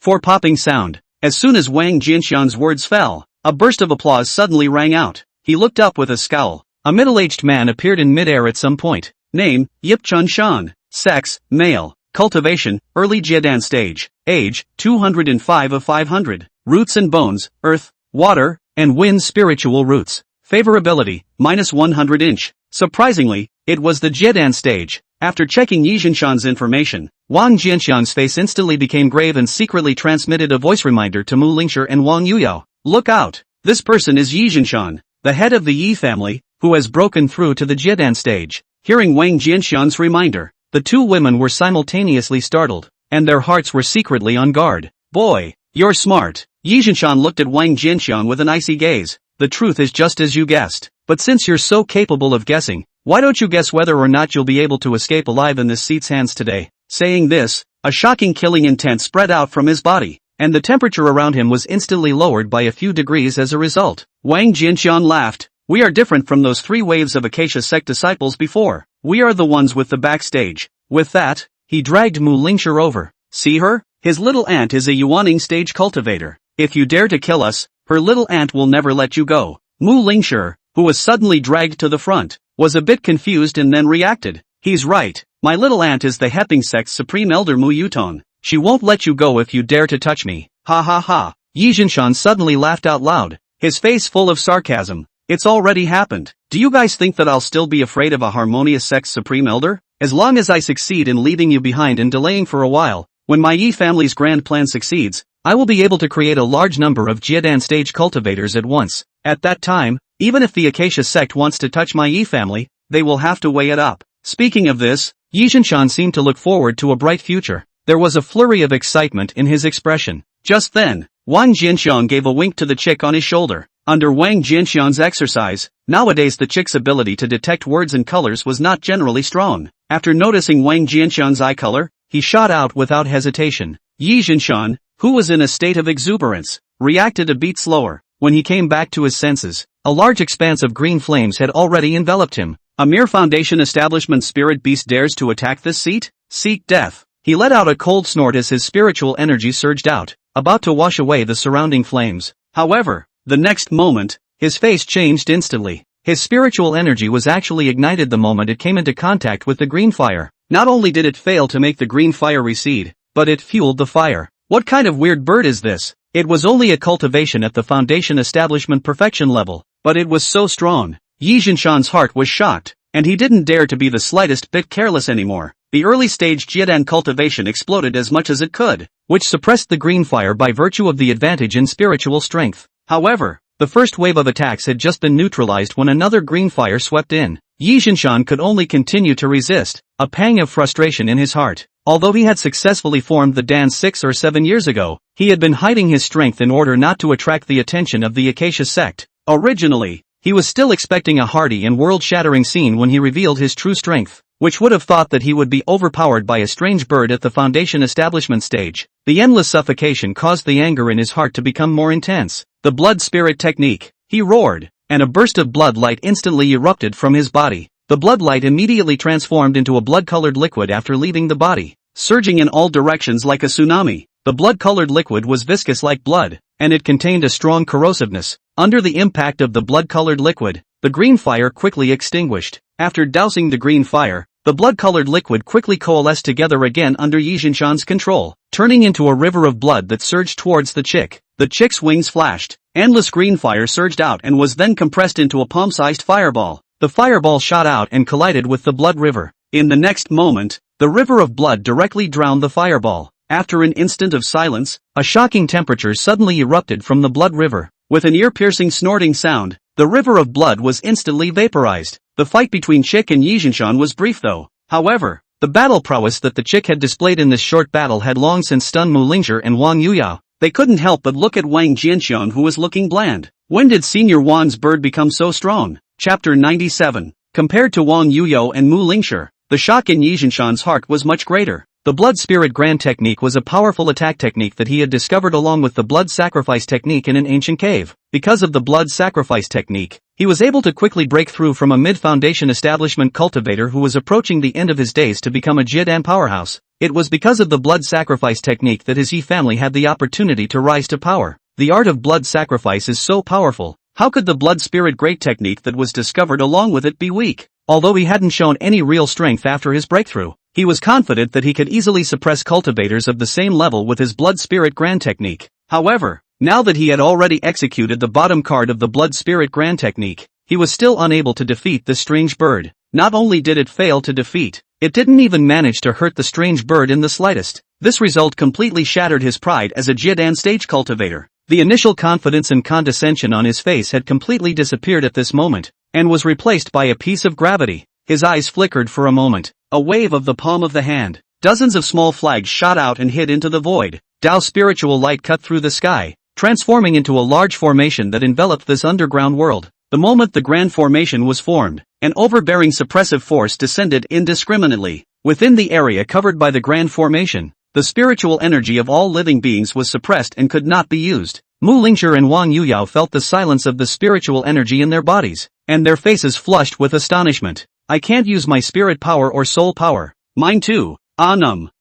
Speaker 1: For popping sound. As soon as Wang Jianxiang's words fell, a burst of applause suddenly rang out. He looked up with a scowl. A middle-aged man appeared in mid-air at some point. Name, Yip Chun Shan. Sex, male. Cultivation, early Jiedan stage. Age, 205 of 500. Roots and bones, earth, water, and wind spiritual roots. Favorability, -100 inch. Surprisingly, it was the Jiedan stage. After checking Yi Jinshan's information, Wang Jianxiang's face instantly became grave and secretly transmitted a voice reminder to Mu Lingshi and Wang Yuyo. Look out! This person is Yi Jinshan, the head of the Yi family, who has broken through to the Jiedan stage. Hearing Wang Jianxiang's reminder, the two women were simultaneously startled, and their hearts were secretly on guard. Boy, you're smart. Yi Jinshan looked at Wang Jianxiang with an icy gaze. The truth is just as you guessed. But since you're so capable of guessing, why don't you guess whether or not you'll be able to escape alive in this seat's hands today? Saying this, a shocking killing intent spread out from his body, and the temperature around him was instantly lowered by a few degrees as a result. Wang Jianxiang laughed. We are different from those three waves of Acacia Sect disciples before. We are the ones with the backstage. With that, he dragged Mu Lingshi over. See her? His little aunt is a Yuaning stage cultivator. If you dare to kill us, her little aunt will never let you go. Mu Lingshi, who was suddenly dragged to the front, was a bit confused and then reacted. He's right. My little aunt is the Heping Sect's supreme elder Mu Yutong. She won't let you go if you dare to touch me. Ha ha ha. Yi Jinshan suddenly laughed out loud, his face full of sarcasm. It's already happened. Do you guys think that I'll still be afraid of a harmonious sect's supreme elder? As long as I succeed in leaving you behind and delaying for a while, when my Yi family's grand plan succeeds, I will be able to create a large number of Jiedan stage cultivators at once. At that time, even if the Acacia Sect wants to touch my Yi family, they will have to weigh it up. Speaking of this, Yi Jinshan seemed to look forward to a bright future. There was a flurry of excitement in his expression. Just then, Wang Jianxiang gave a wink to the chick on his shoulder. Under Wang Jianxiang's exercise, nowadays the chick's ability to detect words and colors was not generally strong. After noticing Wang Jianxiang's eye color, he shot out without hesitation. Yi Jinshan, who was in a state of exuberance, reacted a beat slower. When he came back to his senses, a large expanse of green flames had already enveloped him. A mere Foundation establishment spirit beast dares to attack this seat? Seek death. He let out a cold snort as his spiritual energy surged out, about to wash away the surrounding flames. However, the next moment, his face changed instantly. His spiritual energy was actually ignited the moment it came into contact with the green fire. Not only did it fail to make the green fire recede, but it fueled the fire. What kind of weird bird is this? It was only a cultivation at the Foundation establishment perfection level, but it was so strong. Yi Jinshan's heart was shocked, and he didn't dare to be the slightest bit careless anymore. The early-stage Jiedan cultivation exploded as much as it could, which suppressed the green fire by virtue of the advantage in spiritual strength. However, the first wave of attacks had just been neutralized when another green fire swept in. Yi Jinshan could only continue to resist, a pang of frustration in his heart. Although he had successfully formed the dance 6 or 7 years ago, he had been hiding his strength in order not to attract the attention of the Acacia sect. Originally, he was still expecting a hearty and world-shattering scene when he revealed his true strength, which would have thought that he would be overpowered by a strange bird at the foundation establishment stage. The endless suffocation caused the anger in his heart to become more intense. The blood spirit technique, he roared, and a burst of blood light instantly erupted from his body. The blood light immediately transformed into a blood-colored liquid after leaving the body, surging in all directions like a tsunami. The blood-colored liquid was viscous like blood, and it contained a strong corrosiveness. Under the impact of the blood-colored liquid, the green fire quickly extinguished. After dousing the green fire, the blood-colored liquid quickly coalesced together again under Yi Jinshan's control, turning into a river of blood that surged towards the chick. The chick's wings flashed. Endless green fire surged out and was then compressed into a palm-sized fireball. The fireball shot out and collided with the blood river. In the next moment, the river of blood directly drowned the fireball. After an instant of silence, a shocking temperature suddenly erupted from the blood river. With an ear-piercing snorting sound, the river of blood was instantly vaporized. The fight between Chick and Yi Jinshan was brief though. However, the battle prowess that the Chick had displayed in this short battle had long since stunned Mu Lingzhi and Wang Yuyao. They couldn't help but look at Wang Jianxian, who was looking bland. When did Senior Wan's bird become so strong? Chapter 97. Compared to Wang Yuyao and Mu Lingzhi, the shock in Yi Jinshan's heart was much greater. The blood spirit grand technique was a powerful attack technique that he had discovered along with the blood sacrifice technique in an ancient cave. Because of the blood sacrifice technique, he was able to quickly break through from a mid-foundation establishment cultivator who was approaching the end of his days to become a Jiedan powerhouse. It was because of the blood sacrifice technique that his Yi family had the opportunity to rise to power. The art of blood sacrifice is so powerful. How could the blood spirit great technique that was discovered along with it be weak? Although he hadn't shown any real strength after his breakthrough, he was confident that he could easily suppress cultivators of the same level with his blood spirit grand technique. However, now that he had already executed the bottom card of the blood spirit grand technique, he was still unable to defeat the strange bird. Not only did it fail to defeat, it didn't even manage to hurt the strange bird in the slightest. This result completely shattered his pride as a Jiedan stage cultivator. The initial confidence and condescension on his face had completely disappeared at this moment, and was replaced by a piece of gravity. His eyes flickered for a moment. A wave of the palm of the hand. Dozens of small flags shot out and hid into the void. Tao's spiritual light cut through the sky, transforming into a large formation that enveloped this underground world. The moment the grand formation was formed, an overbearing suppressive force descended indiscriminately. Within the area covered by the grand formation, the spiritual energy of all living beings was suppressed and could not be used. Mu Lingzhi and Wang Yuyao felt the silence of the spiritual energy in their bodies, and their faces flushed with astonishment. I can't use my spirit power or soul power. Mine too.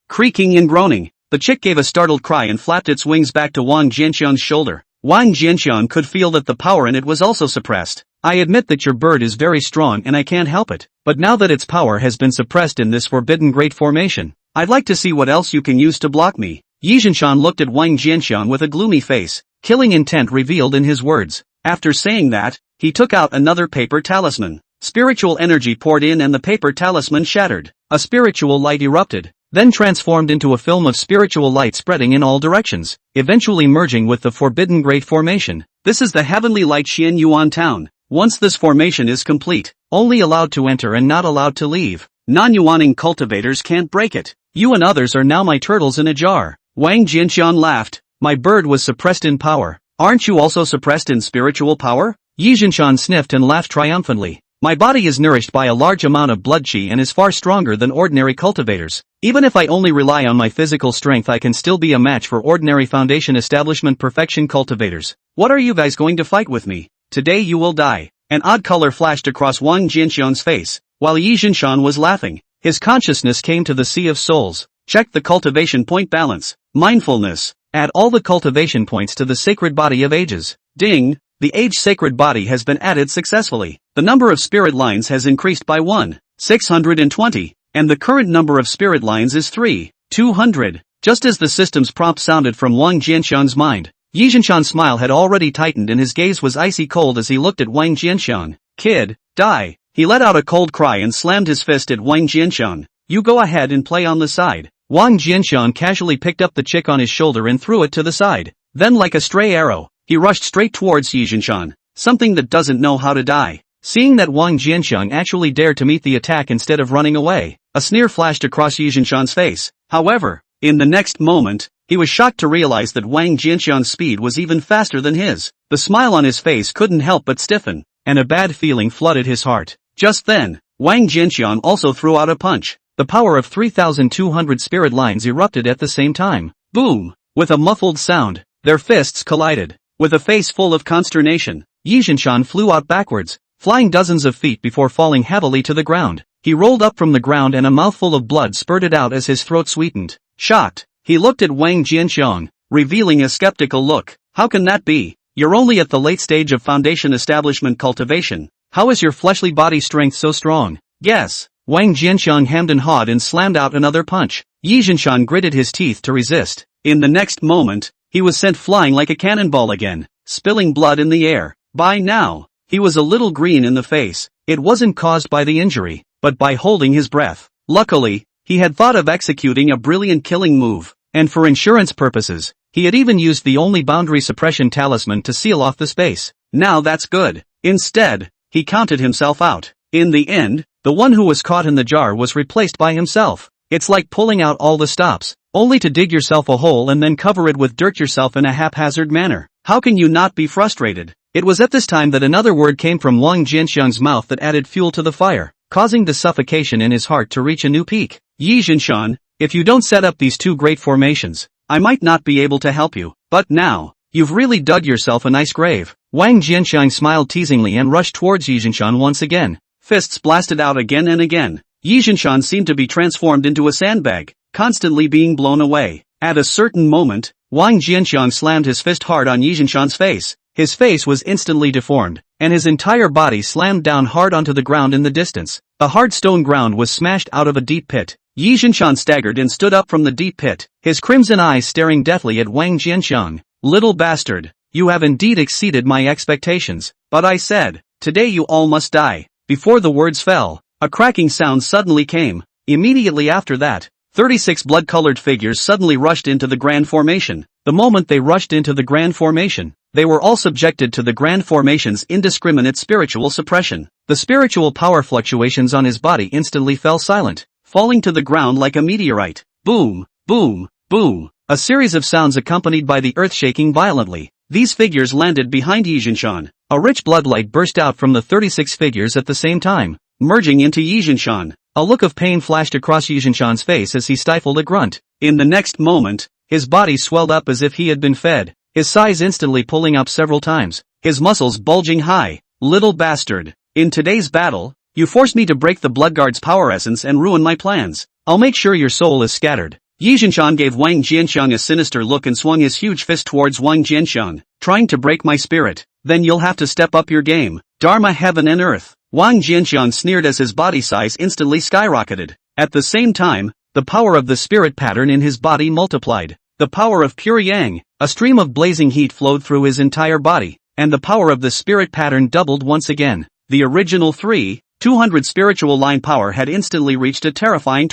Speaker 1: Creaking and groaning, the chick gave a startled cry and flapped its wings back to Wang Jianxian's shoulder. Wang Jianxian could feel that the power in it was also suppressed. I admit that your bird is very strong and I can't help it, but now that its power has been suppressed in this forbidden great formation, I'd like to see what else you can use to block me. Yi Jinshan looked at Wang Jianxian with a gloomy face, killing intent revealed in his words. After saying that, he took out another paper talisman. Spiritual energy poured in and the paper talisman shattered. A spiritual light erupted, then transformed into a film of spiritual light spreading in all directions, eventually merging with the forbidden great formation. This is the heavenly light Xian Yuan town. Once this formation is complete, only allowed to enter and not allowed to leave. Non-Yuaning cultivators can't break it. You and others are now my turtles in a jar. Wang Jianxian laughed. My bird was suppressed in power. Aren't you also suppressed in spiritual power? Yi Jinshan sniffed and laughed triumphantly. My body is nourished by a large amount of blood qi and is far stronger than ordinary cultivators. Even if I only rely on my physical strength, I can still be a match for ordinary foundation establishment perfection cultivators. What are you guys going to fight with me? Today you will die. An odd color flashed across Wang Jianxian's face, while Yi Jinshan was laughing. His consciousness came to the Sea of Souls. Check the cultivation point balance. Mindfulness. Add all the cultivation points to the sacred body of ages. Ding! The age sacred body has been added successfully. The number of spirit lines has increased by 1,620, and the current number of spirit lines is 3,200. Just as the system's prompt sounded from Wang Jianxian's mind, Yi Jinshan's smile had already tightened and his gaze was icy cold as he looked at Wang Jianxian. Kid, die. He let out a cold cry and slammed his fist at Wang Jianxiang. You go ahead and play on the side. Wang Jianxiang casually picked up the chick on his shoulder and threw it to the side. Then like a stray arrow, he rushed straight towards Yi Jianshan, something that doesn't know how to die. Seeing that Wang Jianxiang actually dared to meet the attack instead of running away, a sneer flashed across Yi Jianshan's face. However, in the next moment, he was shocked to realize that Wang Jianxiang's speed was even faster than his. The smile on his face couldn't help but stiffen, and a bad feeling flooded his heart. Just then, Wang Jianxiang also threw out a punch. The power of 3,200 spirit lines erupted at the same time. Boom! With a muffled sound, their fists collided. With a face full of consternation, Yi Jianshan flew out backwards, flying dozens of feet before falling heavily to the ground. He rolled up from the ground and a mouthful of blood spurted out as his throat sweetened. Shocked, he looked at Wang Jianxiang, revealing a skeptical look. How can that be? You're only at the late stage of foundation establishment cultivation. How is your fleshly body strength so strong? Guess. Wang Jianxiang hemmed and hawed and slammed out another punch. Yi Jianshan gritted his teeth to resist. In the next moment, he was sent flying like a cannonball again, spilling blood in the air. By now, he was a little green in the face. It wasn't caused by the injury, but by holding his breath. Luckily, he had thought of executing a brilliant killing move, and for insurance purposes, he had even used the only boundary suppression talisman to seal off the space. Now that's good. Instead, he counted himself out. In the end, the one who was caught in the jar was replaced by himself. It's like pulling out all the stops, only to dig yourself a hole and then cover it with dirt yourself in a haphazard manner. How can you not be frustrated? It was at this time that another word came from Wang Jianxiang's mouth that added fuel to the fire, causing the suffocation in his heart to reach a new peak. Yi Jianshan, if you don't set up these two great formations, I might not be able to help you. But now, you've really dug yourself a nice grave. Wang Jianxiang smiled teasingly and rushed towards Yi Jianshan once again. Fists blasted out again and again. Yi Jianshan seemed to be transformed into a sandbag, constantly being blown away. At a certain moment, Wang Jianxiang slammed his fist hard on Yi Jianshan's face. His face was instantly deformed, and his entire body slammed down hard onto the ground in the distance. The hard stone ground was smashed out of a deep pit. Yi Jianshan staggered and stood up from the deep pit, his crimson eyes staring deathly at Wang Jianxiang. Little bastard, you have indeed exceeded my expectations, but I said, today you all must die. Before the words fell, a cracking sound suddenly came. Immediately after that, 36 blood-colored figures suddenly rushed into the grand formation. The moment they rushed into the grand formation, they were all subjected to the grand formation's indiscriminate spiritual suppression. The spiritual power fluctuations on his body instantly fell silent, falling to the ground like a meteorite. Boom, boom, boom. A series of sounds accompanied by the earth shaking violently. These figures landed behind Yi Jianshan. A rich bloodlight burst out from the 36 figures at the same time, merging into Yi Jianshan. A look of pain flashed across Yi Jianshan's face as he stifled a grunt. In the next moment, his body swelled up as if he had been fed, his size instantly pulling up several times, his muscles bulging high. Little bastard. In today's battle, you forced me to break the Bloodguard's power essence and ruin my plans. I'll make sure your soul is scattered. Yi Jianshan gave Wang Jianxiang a sinister look and swung his huge fist towards Wang Jianxiang, trying to break my spirit. Then you'll have to step up your game. Dharma heaven and earth. Wang Jianxiang sneered as his body size instantly skyrocketed. At the same time, the power of the spirit pattern in his body multiplied. The power of pure yang, a stream of blazing heat flowed through his entire body, and the power of the spirit pattern doubled once again. The original 200 spiritual line power had instantly reached a terrifying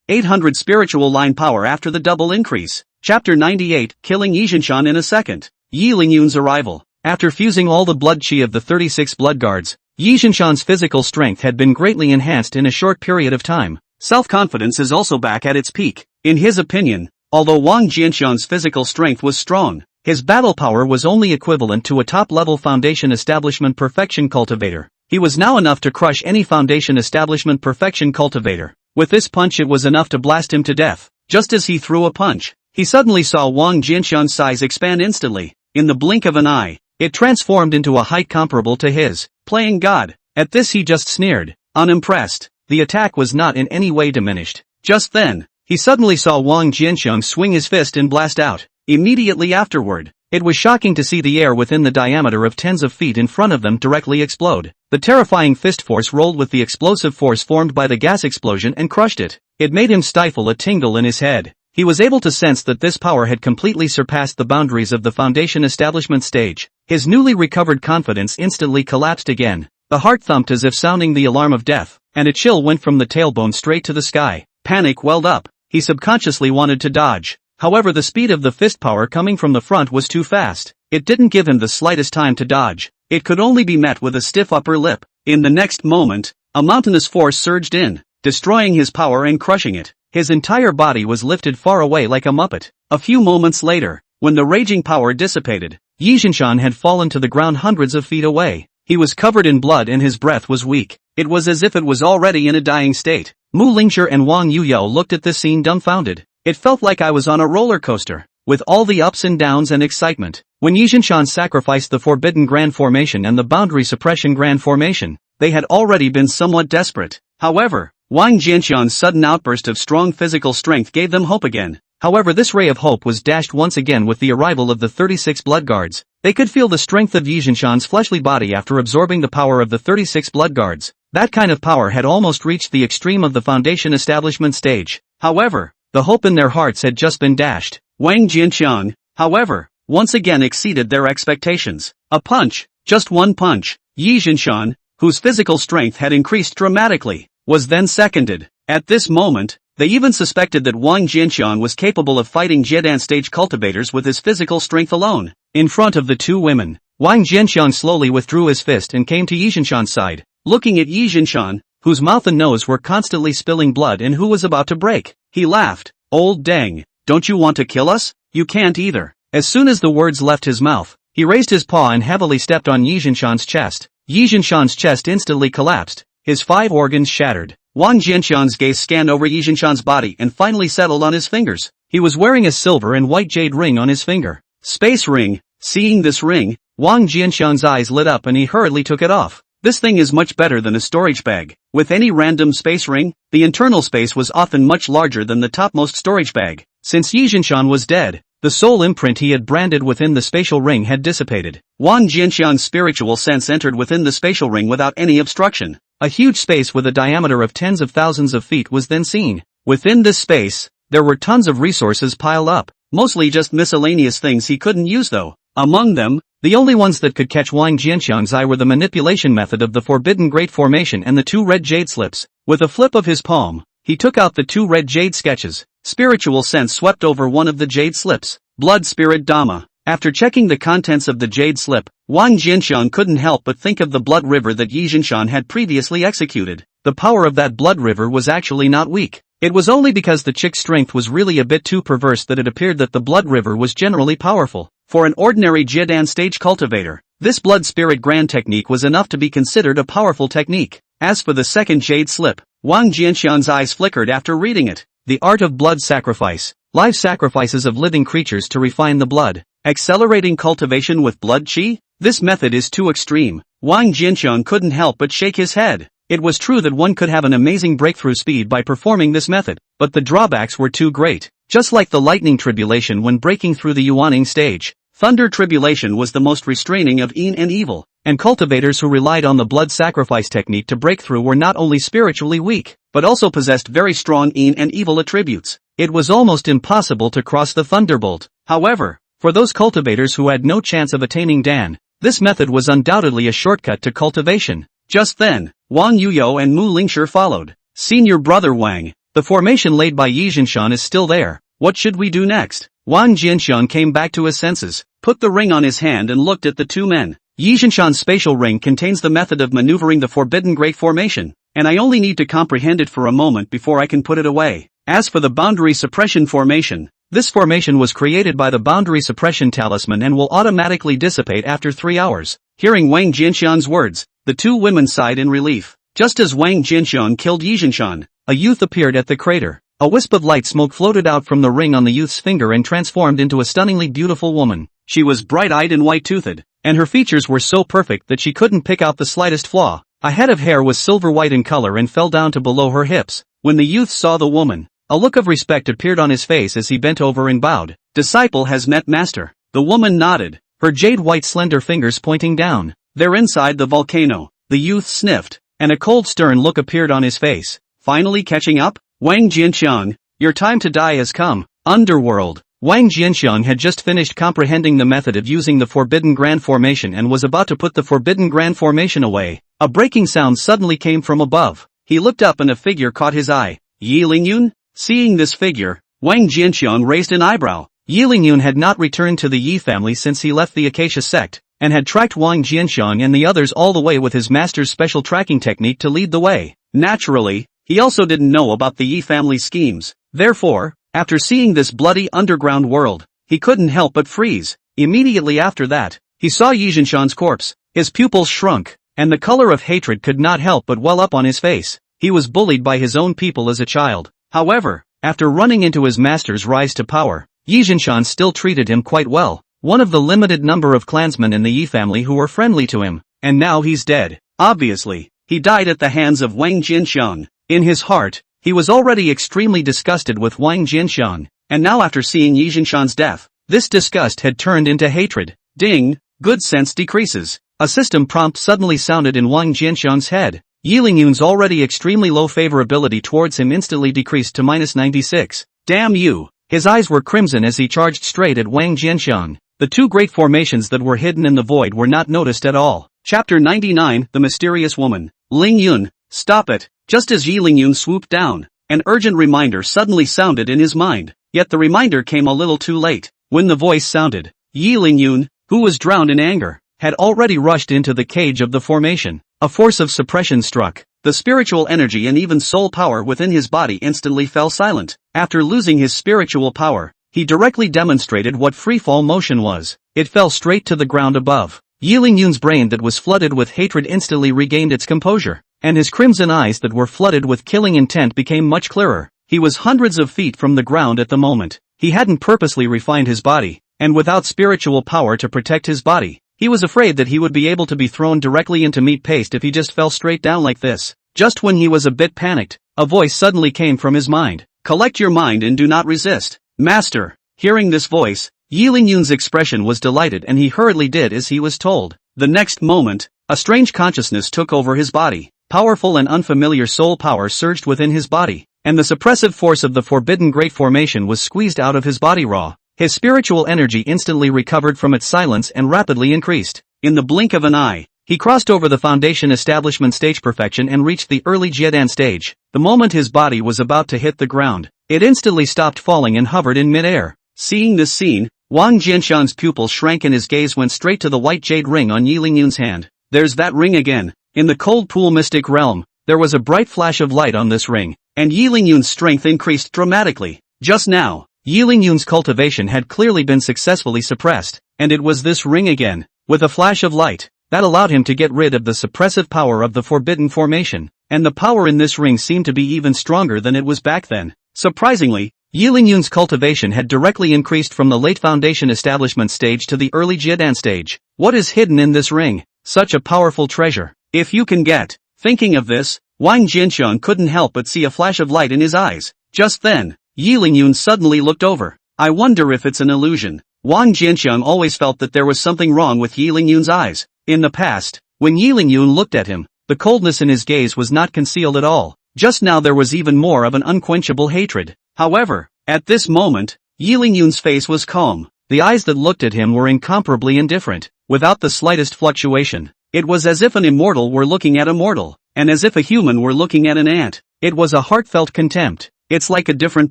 Speaker 1: 800 spiritual line power after the double increase. Chapter 98, Killing Yi Jianshan in a Second. Yi Lingyun's arrival. After fusing all the blood chi of the 36 blood guards, Yi Jianshan's physical strength had been greatly enhanced in a short period of time. Self-confidence is also back at its peak. In his opinion, although Wang Jianxiang's physical strength was strong, his battle power was only equivalent to a top-level foundation establishment perfection cultivator. He was now enough to crush any foundation establishment perfection cultivator. With this punch it was enough to blast him to death. Just as he threw a punch, he suddenly saw Wang Jianxiang's size expand instantly. In the blink of an eye, it transformed into a height comparable to his. Playing God. At this he just sneered, unimpressed. The attack was not in any way diminished. Just then, he suddenly saw Wang Jianxiang swing his fist and blast out. Immediately afterward, it was shocking to see the air within the diameter of tens of feet in front of them directly explode. The terrifying fist force rolled with the explosive force formed by the gas explosion and crushed it. It made him stifle a tingle in his head. He was able to sense that this power had completely surpassed the boundaries of the foundation establishment stage. His newly recovered confidence instantly collapsed again. The heart thumped as if sounding the alarm of death, and a chill went from the tailbone straight to the sky. Panic welled up. He subconsciously wanted to dodge. However, the speed of the fist power coming from the front was too fast. It didn't give him the slightest time to dodge. It could only be met with a stiff upper lip. In the next moment, a mountainous force surged in, destroying his power and crushing it. His entire body was lifted far away like a muppet. A few moments later, when the raging power dissipated, Yi Jinshan had fallen to the ground hundreds of feet away. He was covered in blood and his breath was weak. It was as if it was already in a dying state. Mu Lingshi and Wang Yuyao looked at this scene dumbfounded. It felt like I was on a roller coaster, with all the ups and downs and excitement. When Yi Jinshan sacrificed the Forbidden Grand Formation and the Boundary Suppression Grand Formation, they had already been somewhat desperate. However, Wang Jianshan's sudden outburst of strong physical strength gave them hope again. However, this ray of hope was dashed once again with the arrival of the 36 blood guards. They could feel the strength of Yi Jinshan's fleshly body after absorbing the power of the 36 blood guards. That kind of power had almost reached the extreme of the foundation establishment stage. However, the hope in their hearts had just been dashed. Wang Jianshan, however, once again exceeded their expectations. A punch, just one punch. Yi Jinshan, whose physical strength had increased dramatically, was then seconded. At this moment, they even suspected that Wang Jianshan was capable of fighting Jiedan stage cultivators with his physical strength alone. In front of the two women, Wang Jianshan slowly withdrew his fist and came to Yi Jinshan's side. Looking at Yi Jinshan, whose mouth and nose were constantly spilling blood and who was about to break, he laughed. "Old dang, don't you want to kill us? You can't either." As soon as the words left his mouth, he raised his paw and heavily stepped on Yi Jinshan's chest. Yi Jinshan's chest instantly collapsed. His 5 organs shattered. Wang Jianshan's gaze scanned over Yi Jinshan's body and finally settled on his fingers. He was wearing a silver and white jade ring on his finger. Space ring. Seeing this ring, Wang Jianshan's eyes lit up and he hurriedly took it off. This thing is much better than a storage bag. With any random space ring, the internal space was often much larger than the topmost storage bag. Since Yi Jinshan was dead, the soul imprint he had branded within the spatial ring had dissipated. Wang Jianshan's spiritual sense entered within the spatial ring without any obstruction. A huge space with a diameter of tens of thousands of feet was then seen. Within this space, there were tons of resources piled up, mostly just miscellaneous things he couldn't use though. Among them, the only ones that could catch Wang Jianshan's eye were the manipulation method of the Forbidden Great Formation and the 2 red jade slips. With a flip of his palm, he took out the 2 red jade sketches. Spiritual sense swept over one of the jade slips. Blood Spirit Dhamma. After checking the contents of the jade slip, Wang Jianshan couldn't help but think of the blood river that Yi Jinshan had previously executed. The power of that blood river was actually not weak. It was only because the chick's strength was really a bit too perverse that it appeared that the blood river was generally powerful. For an ordinary Jiedan stage cultivator, this blood spirit grand technique was enough to be considered a powerful technique. As for the second jade slip, Wang Jianshan's eyes flickered after reading it. The art of blood sacrifice. Live sacrifices of living creatures to refine the blood. Accelerating cultivation with blood qi? This method is too extreme. Wang Jianshan couldn't help but shake his head. It was true that one could have an amazing breakthrough speed by performing this method, but the drawbacks were too great. Just like the lightning tribulation when breaking through the Yuaning stage, thunder tribulation was the most restraining of yin and evil, and cultivators who relied on the blood sacrifice technique to break through were not only spiritually weak, but also possessed very strong yin and evil attributes. It was almost impossible to cross the thunderbolt. However, for those cultivators who had no chance of attaining Dan, this method was undoubtedly a shortcut to cultivation. Just then, Wang Yuyao and Mu Lingshi followed. Senior brother Wang, the formation laid by Yi Jinshan is still there. What should we do next? Wang Jianshan came back to his senses, put the ring on his hand and looked at the two men. Yi Jinshan's spatial ring contains the method of maneuvering the Forbidden Great Formation, and I only need to comprehend it for a moment before I can put it away. As for the Boundary Suppression Formation, this formation was created by the Boundary Suppression Talisman and will automatically dissipate after 3 hours. Hearing Wang Jianshan's words, the two women sighed in relief. Just as Wang Jianshan killed Yi Jinshan, a youth appeared at the crater. A wisp of light smoke floated out from the ring on the youth's finger and transformed into a stunningly beautiful woman. She was bright-eyed and white-toothed, and her features were so perfect that she couldn't pick out the slightest flaw. A head of hair was silver-white in color and fell down to below her hips. When the youth saw the woman, a look of respect appeared on his face as he bent over and bowed. Disciple has met master. The woman nodded, her jade-white slender fingers pointing down. They're inside the volcano. The youth sniffed, and a cold stern look appeared on his face. Finally catching up? Wang Jianshan, your time to die has come. Underworld. Wang Jianshan had just finished comprehending the method of using the Forbidden Grand Formation and was about to put the Forbidden Grand Formation away. A breaking sound suddenly came from above. He looked up and a figure caught his eye. Yi Lingyun? Seeing this figure, Wang Jianxiang raised an eyebrow. Yi Lingyun had not returned to the Yi family since he left the Acacia sect, and had tracked Wang Jianxiang and the others all the way with his master's special tracking technique to lead the way. Naturally, he also didn't know about the Yi family's schemes. Therefore, after seeing this bloody underground world, he couldn't help but freeze. Immediately after that, he saw Yi Jianxiang's corpse. His pupils shrunk, and the color of hatred could not help but well up on his face. He was bullied by his own people as a child. However, after running into his master's rise to power, Yi Jianxiang still treated him quite well, one of the limited number of clansmen in the Yi family who were friendly to him, and now he's dead. Obviously, he died at the hands of Wang Jianxiang. In his heart, he was already extremely disgusted with Wang Jianxiang, and now after seeing Yi Jianxiang's death, this disgust had turned into hatred. Ding! Good sense decreases. A system prompt suddenly sounded in Wang Jianxiang's head. Yi Lingyun's already extremely low favorability towards him instantly decreased to -96. Damn you! His eyes were crimson as he charged straight at Wang Jianxiang. The two great formations that were hidden in the void were not noticed at all. Chapter 99, The Mysterious Woman. Lingyun, stop it! Just as Yi Lingyun swooped down, an urgent reminder suddenly sounded in his mind. Yet the reminder came a little too late. When the voice sounded, Yi Lingyun, who was drowned in anger, had already rushed into the cage of the formation. A force of suppression struck. The spiritual energy and even soul power within his body instantly fell silent. After losing his spiritual power, he directly demonstrated what freefall motion was. It fell straight to the ground above. Yi Lingyun's brain that was flooded with hatred instantly regained its composure, and his crimson eyes that were flooded with killing intent became much clearer. He was hundreds of feet from the ground at the moment. He hadn't purposely refined his body, and without spiritual power to protect his body, he was afraid that he would be able to be thrown directly into meat paste if he just fell straight down like this. Just when he was a bit panicked, a voice suddenly came from his mind. Collect your mind and do not resist. Master. Hearing this voice, Yi Lingyun's expression was delighted and he hurriedly did as he was told. The next moment, a strange consciousness took over his body. Powerful and unfamiliar soul power surged within his body, and the suppressive force of the forbidden great formation was squeezed out of his body raw. His spiritual energy instantly recovered from its silence and rapidly increased. In the blink of an eye, he crossed over the foundation establishment stage perfection and reached the early Jiedan stage. The moment his body was about to hit the ground, it instantly stopped falling and hovered in midair. Seeing this scene, Wang Jianxiang's pupils shrank and his gaze went straight to the white jade ring on Yi Lingyun's hand. There's that ring again. In the cold pool mystic realm, there was a bright flash of light on this ring, and Yi Lingyun's strength increased dramatically. Just now, Yi Lingyun's cultivation had clearly been successfully suppressed, and it was this ring again, with a flash of light, that allowed him to get rid of the suppressive power of the forbidden formation, and the power in this ring seemed to be even stronger than it was back then. Surprisingly, Yi Lingyun's cultivation had directly increased from the late foundation establishment stage to the early Jiedan stage. What is hidden in this ring? Such a powerful treasure. If you can get. Thinking of this, Wang Jianxiang couldn't help but see a flash of light in his eyes. Just then, Yi Lingyun suddenly looked over. I wonder if it's an illusion. Wang Jianxiang always felt that there was something wrong with Yi Lingyun's eyes. In the past, when Yi Lingyun looked at him, the coldness in his gaze was not concealed at all. Just now there was even more of an unquenchable hatred. However, at this moment, Yi Lingyun's face was calm. The eyes that looked at him were incomparably indifferent, without the slightest fluctuation. It was as if an immortal were looking at a mortal, and as if a human were looking at an ant. It was a heartfelt contempt. It's like a different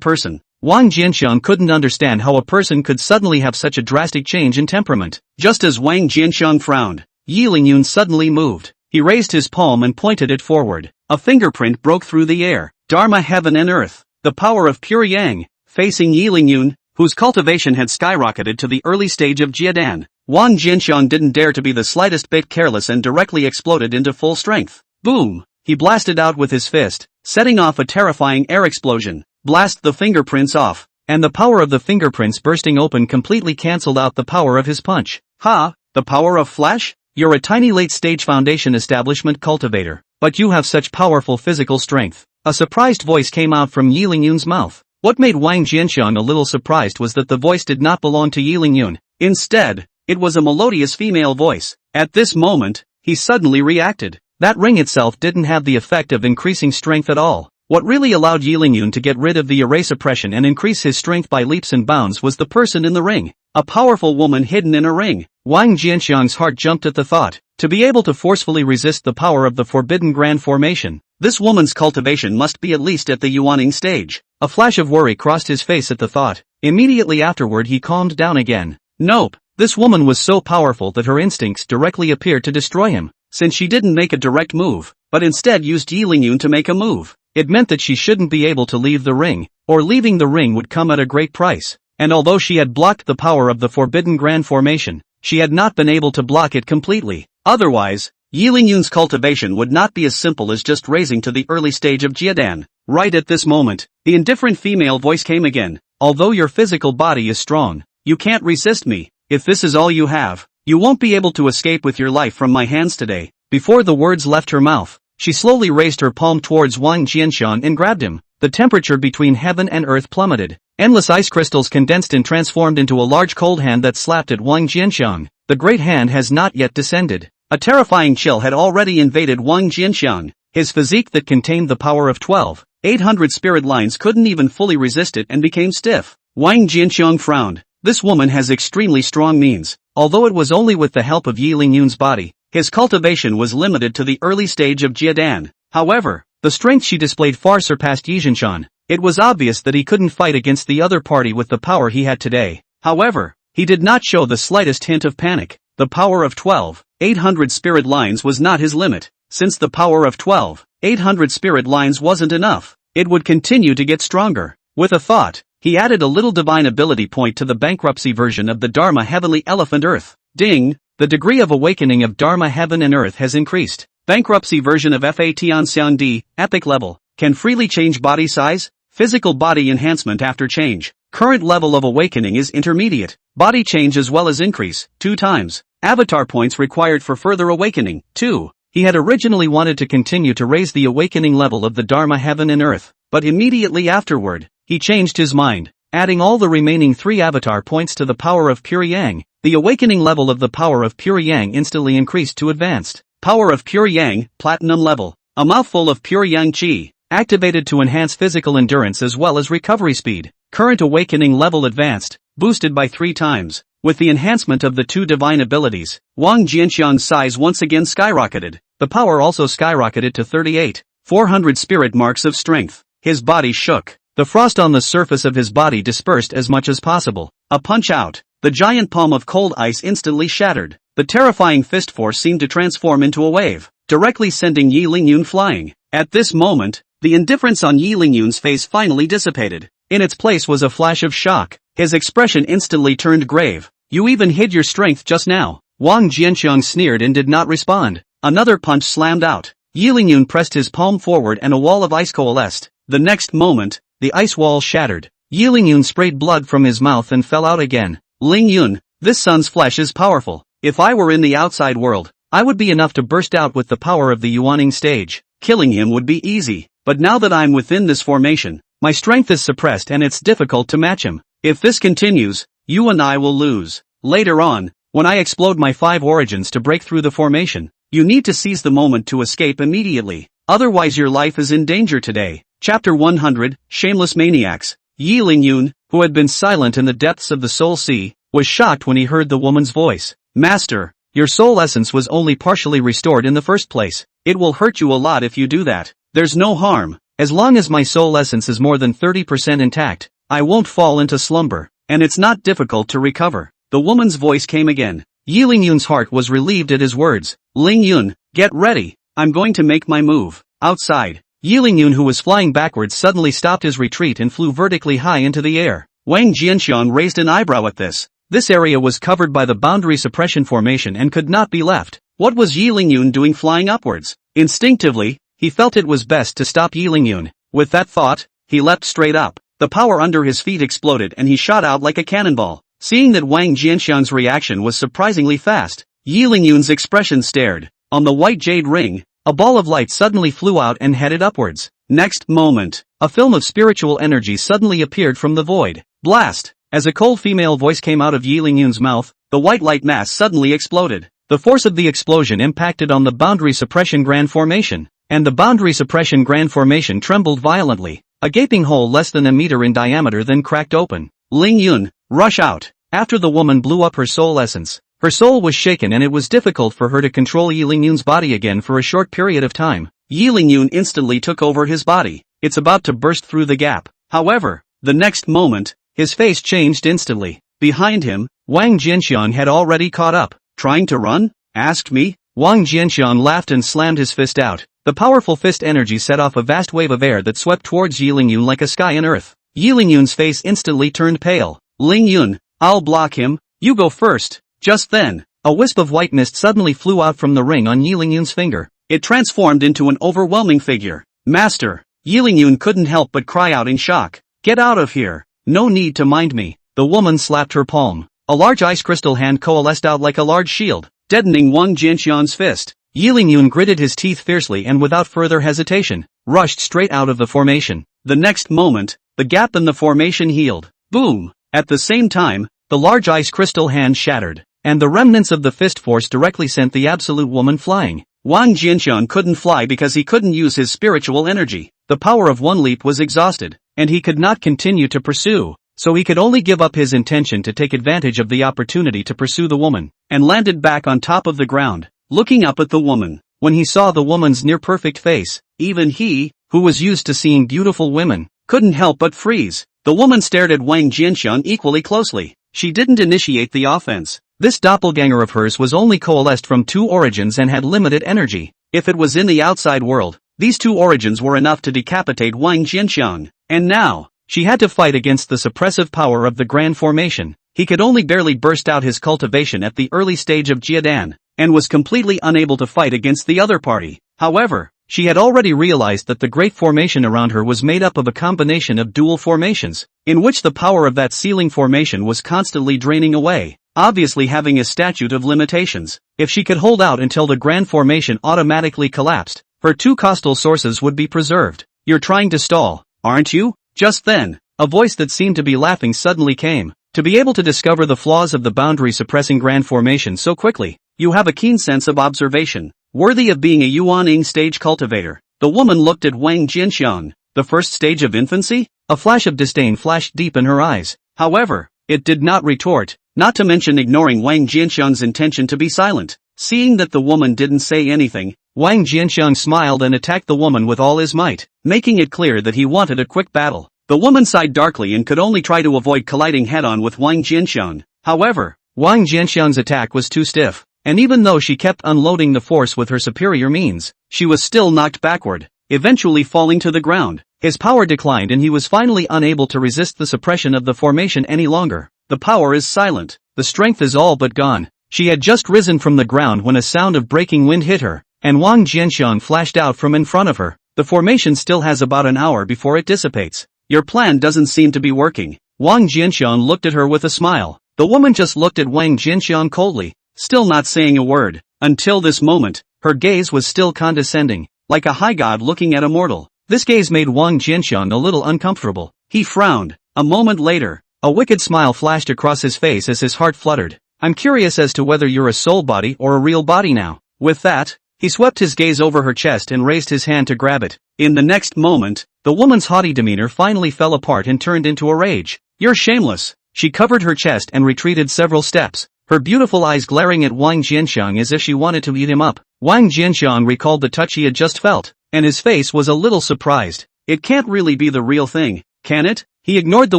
Speaker 1: person. Wang Jianxiang couldn't understand how a person could suddenly have such a drastic change in temperament. Just as Wang Jianxiang frowned, Yi Lingyun suddenly moved. He raised his palm and pointed it forward. A fingerprint broke through the air. Dharma, heaven and earth. The power of pure yang. Facing Yi Lingyun, whose cultivation had skyrocketed to the early stage of Jiedan, Wang Jianxiang didn't dare to be the slightest bit careless and directly exploded into full strength. Boom! He blasted out with his fist, setting off a terrifying air explosion. Blast the fingerprints off, and the power of the fingerprints bursting open completely cancelled out the power of his punch. Ha! The power of flash? You're a tiny late-stage foundation establishment cultivator, but you have such powerful physical strength. A surprised voice came out from Yi Lingyun's mouth. What made Wang Jianxiang a little surprised was that the voice did not belong to Yi Lingyun. Instead, it was a melodious female voice. At this moment, he suddenly reacted. That ring itself didn't have the effect of increasing strength at all. What really allowed Yi Lingyun to get rid of the array suppression and increase his strength by leaps and bounds was the person in the ring. A powerful woman hidden in a ring. Wang Jianxiang's heart jumped at the thought. To be able to forcefully resist the power of the forbidden grand formation, this woman's cultivation must be at least at the yuaning stage. A flash of worry crossed his face at the thought. Immediately afterward he calmed down again. Nope, this woman was so powerful that her instincts directly appeared to destroy him. Since she didn't make a direct move, but instead used Yi Lingyun to make a move, it meant that she shouldn't be able to leave the ring, or leaving the ring would come at a great price. And although she had blocked the power of the forbidden grand formation, she had not been able to block it completely. Otherwise, Yi Lingyun's cultivation would not be as simple as just raising to the early stage of Jiedan. Right at this moment, the indifferent female voice came again. Although your physical body is strong, you can't resist me. If this is all you have, you won't be able to escape with your life from my hands today. Before the words left her mouth, she slowly raised her palm towards Wang Jianshan and grabbed him. The temperature between heaven and earth plummeted. Endless ice crystals condensed and transformed into a large cold hand that slapped at Wang Jianxiang. The great hand has not yet descended. A terrifying chill had already invaded Wang Jianxiang. His physique that contained the power of 12,800 spirit lines couldn't even fully resist it and became stiff. Wang Jianxiang frowned. This woman has extremely strong means. Although it was only with the help of Yi Lingyun's body, his cultivation was limited to the early stage of Jiedan. However, the strength she displayed far surpassed Yi Jianshan. It was obvious that he couldn't fight against the other party with the power he had today. However, he did not show the slightest hint of panic. The power of 12,800 spirit lines was not his limit. Since the power of 12,800 spirit lines wasn't enough, it would continue to get stronger. With a thought, he added a little divine ability point to the bankruptcy version of the Dharma Heavenly Elephant Earth. Ding! The degree of awakening of Dharma Heaven and Earth has increased. Bankruptcy version of FA Tianxiang D, epic level, can freely change body size, physical body enhancement after change. Current level of awakening is intermediate. Body change as well as increase, 2 times. Avatar points required for further awakening, 2. He had originally wanted to continue to raise the awakening level of the Dharma Heaven and Earth, but immediately afterward, he changed his mind, adding all the remaining 3 avatar points to the power of pure yang. The awakening level of the power of pure yang instantly increased to advanced. Power of pure yang, platinum level. A mouthful of pure yang qi, activated to enhance physical endurance as well as recovery speed. Current awakening level advanced, boosted by 3 times. With the enhancement of the 2 divine abilities, Wang Jianxiang's size once again skyrocketed. The power also skyrocketed to 38,400 spirit marks of strength. His body shook. The frost on the surface of his body dispersed as much as possible. A punch out. The giant palm of cold ice instantly shattered. The terrifying fist force seemed to transform into a wave, directly sending Yi Lingyun flying. At this moment, the indifference on Yi Lingyun's face finally dissipated. In its place was a flash of shock. His expression instantly turned grave. You even hid your strength just now. Wang Jianxiang sneered and did not respond. Another punch slammed out. Yi Lingyun pressed his palm forward and a wall of ice coalesced. The next moment, the ice wall shattered. Yi Lingyun sprayed blood from his mouth and fell out again. Lingyun, this son's flesh is powerful. If I were in the outside world, I would be enough to burst out with the power of the yuaning stage. Killing him would be easy. But now that I'm within this formation, my strength is suppressed and it's difficult to match him. If this continues, you and I will lose. Later on, when I explode my 5 origins to break through the formation, you need to seize the moment to escape immediately. Otherwise your life is in danger today. Chapter 100, Shameless Maniacs. Yi Lingyun, who had been silent in the depths of the soul sea, was shocked when he heard the woman's voice. Master, your soul essence was only partially restored in the first place. It will hurt you a lot if you do that. There's no harm. As long as my soul essence is more than 30% intact, I won't fall into slumber, and it's not difficult to recover. The woman's voice came again. Yi Lingyun's heart was relieved at his words. Lingyun, get ready. I'm going to make my move. Outside, Yi Lingyun, who was flying backwards, suddenly stopped his retreat and flew vertically high into the air. Wang Jianxiang raised an eyebrow at this. This area was covered by the boundary suppression formation and could not be left. What was Yi Lingyun doing flying upwards? Instinctively, he felt it was best to stop Yi Lingyun. With that thought, he leapt straight up. The power under his feet exploded and he shot out like a cannonball. Seeing that Wang Jianxiang's reaction was surprisingly fast, Yi Lingyun's expression stared. On the white jade ring, a ball of light suddenly flew out and headed upwards. Next moment, a film of spiritual energy suddenly appeared from the void. Blast! As a cold female voice came out of Yi Lingyun's mouth, the white light mass suddenly exploded. The force of the explosion impacted on the boundary suppression grand formation, and the boundary suppression grand formation trembled violently. A gaping hole less than a meter in diameter then cracked open. Lingyun, rush out! After the woman blew up her soul essence, Her soul was shaken and it was difficult for her to control Yi Lingyun's body again for a short period of time. Yi Lingyun instantly took over his body. It's about to burst through the gap. However, the next moment, his face changed instantly. Behind him, Wang Jianxian had already caught up. Trying to run? Asked me? Wang Jianxian laughed and slammed his fist out. The powerful fist energy set off a vast wave of air that swept towards Yi Lingyun like a sky and earth. Yi Lingyun's face instantly turned pale. Lingyun, I'll block him. You go first. Just then, a wisp of white mist suddenly flew out from the ring on Yi Lingyun's finger. It transformed into an overwhelming figure. Master! Yi Lingyun couldn't help but cry out in shock. Get out of here. No need to mind me. The woman slapped her palm. A large ice crystal hand coalesced out like a large shield, deadening Wang Jianxian's fist. Yi Lingyun gritted his teeth fiercely and without further hesitation, rushed straight out of the formation. The next moment, the gap in the formation healed. Boom! At the same time, the large ice crystal hand shattered, and the remnants of the fist force directly sent the absolute woman flying. Wang Jianxian couldn't fly because he couldn't use his spiritual energy. The power of one leap was exhausted, and he could not continue to pursue, so he could only give up his intention to take advantage of the opportunity to pursue the woman, and landed back on top of the ground, looking up at the woman. When he saw the woman's near-perfect face, even he, who was used to seeing beautiful women, couldn't help but freeze. The woman stared at Wang Jianxian equally closely. She didn't initiate the offense. This doppelganger of hers was only coalesced from two origins and had limited energy. If it was in the outside world, these two origins were enough to decapitate Wang Jianxian. And now, she had to fight against the suppressive power of the Grand Formation. He could only barely burst out his cultivation at the early stage of Jiedan, and was completely unable to fight against the other party. However, she had already realized that the great formation around her was made up of a combination of dual formations, in which the power of that sealing formation was constantly draining away, obviously having a statute of limitations. If she could hold out until the grand formation automatically collapsed, her two causal sources would be preserved. You're trying to stall, aren't you? Just then, a voice that seemed to be laughing suddenly came. To be able to discover the flaws of the boundary-suppressing grand formation so quickly, you have a keen sense of observation, worthy of being a Yuaning stage cultivator. The woman looked at Wang Jianxian. The first stage of infancy? A flash of disdain flashed deep in her eyes. However, it did not retort, not to mention ignoring Wang Jianxian's intention to be silent. Seeing that the woman didn't say anything, Wang Jianxian smiled and attacked the woman with all his might, making it clear that he wanted a quick battle. The woman sighed darkly and could only try to avoid colliding head-on with Wang Jianxian. However, Wang Jianxian's attack was too stiff, and even though she kept unloading the force with her superior means, she was still knocked backward, eventually falling to the ground. His power declined and he was finally unable to resist the suppression of the formation any longer. The power is silent. The strength is all but gone. She had just risen from the ground when a sound of breaking wind hit her, and Wang Jianxian flashed out from in front of her. The formation still has about an hour before it dissipates. Your plan doesn't seem to be working. Wang Jianxian looked at her with a smile. The woman just looked at Wang Jianxian coldly, still not saying a word. Until this moment, her gaze was still condescending, like a high god looking at a mortal. This gaze made Wang Jianxian a little uncomfortable. He frowned. A moment later, a wicked smile flashed across his face as his heart fluttered. I'm curious as to whether you're a soul body or a real body now. With that, he swept his gaze over her chest and raised his hand to grab it. In the next moment, the woman's haughty demeanor finally fell apart and turned into a rage. You're shameless. She covered her chest and retreated several steps, her beautiful eyes glaring at Wang Jianxian as if she wanted to eat him up. Wang Jianxian recalled the touch he had just felt, and his face was a little surprised. It can't really be the real thing, can it? He ignored the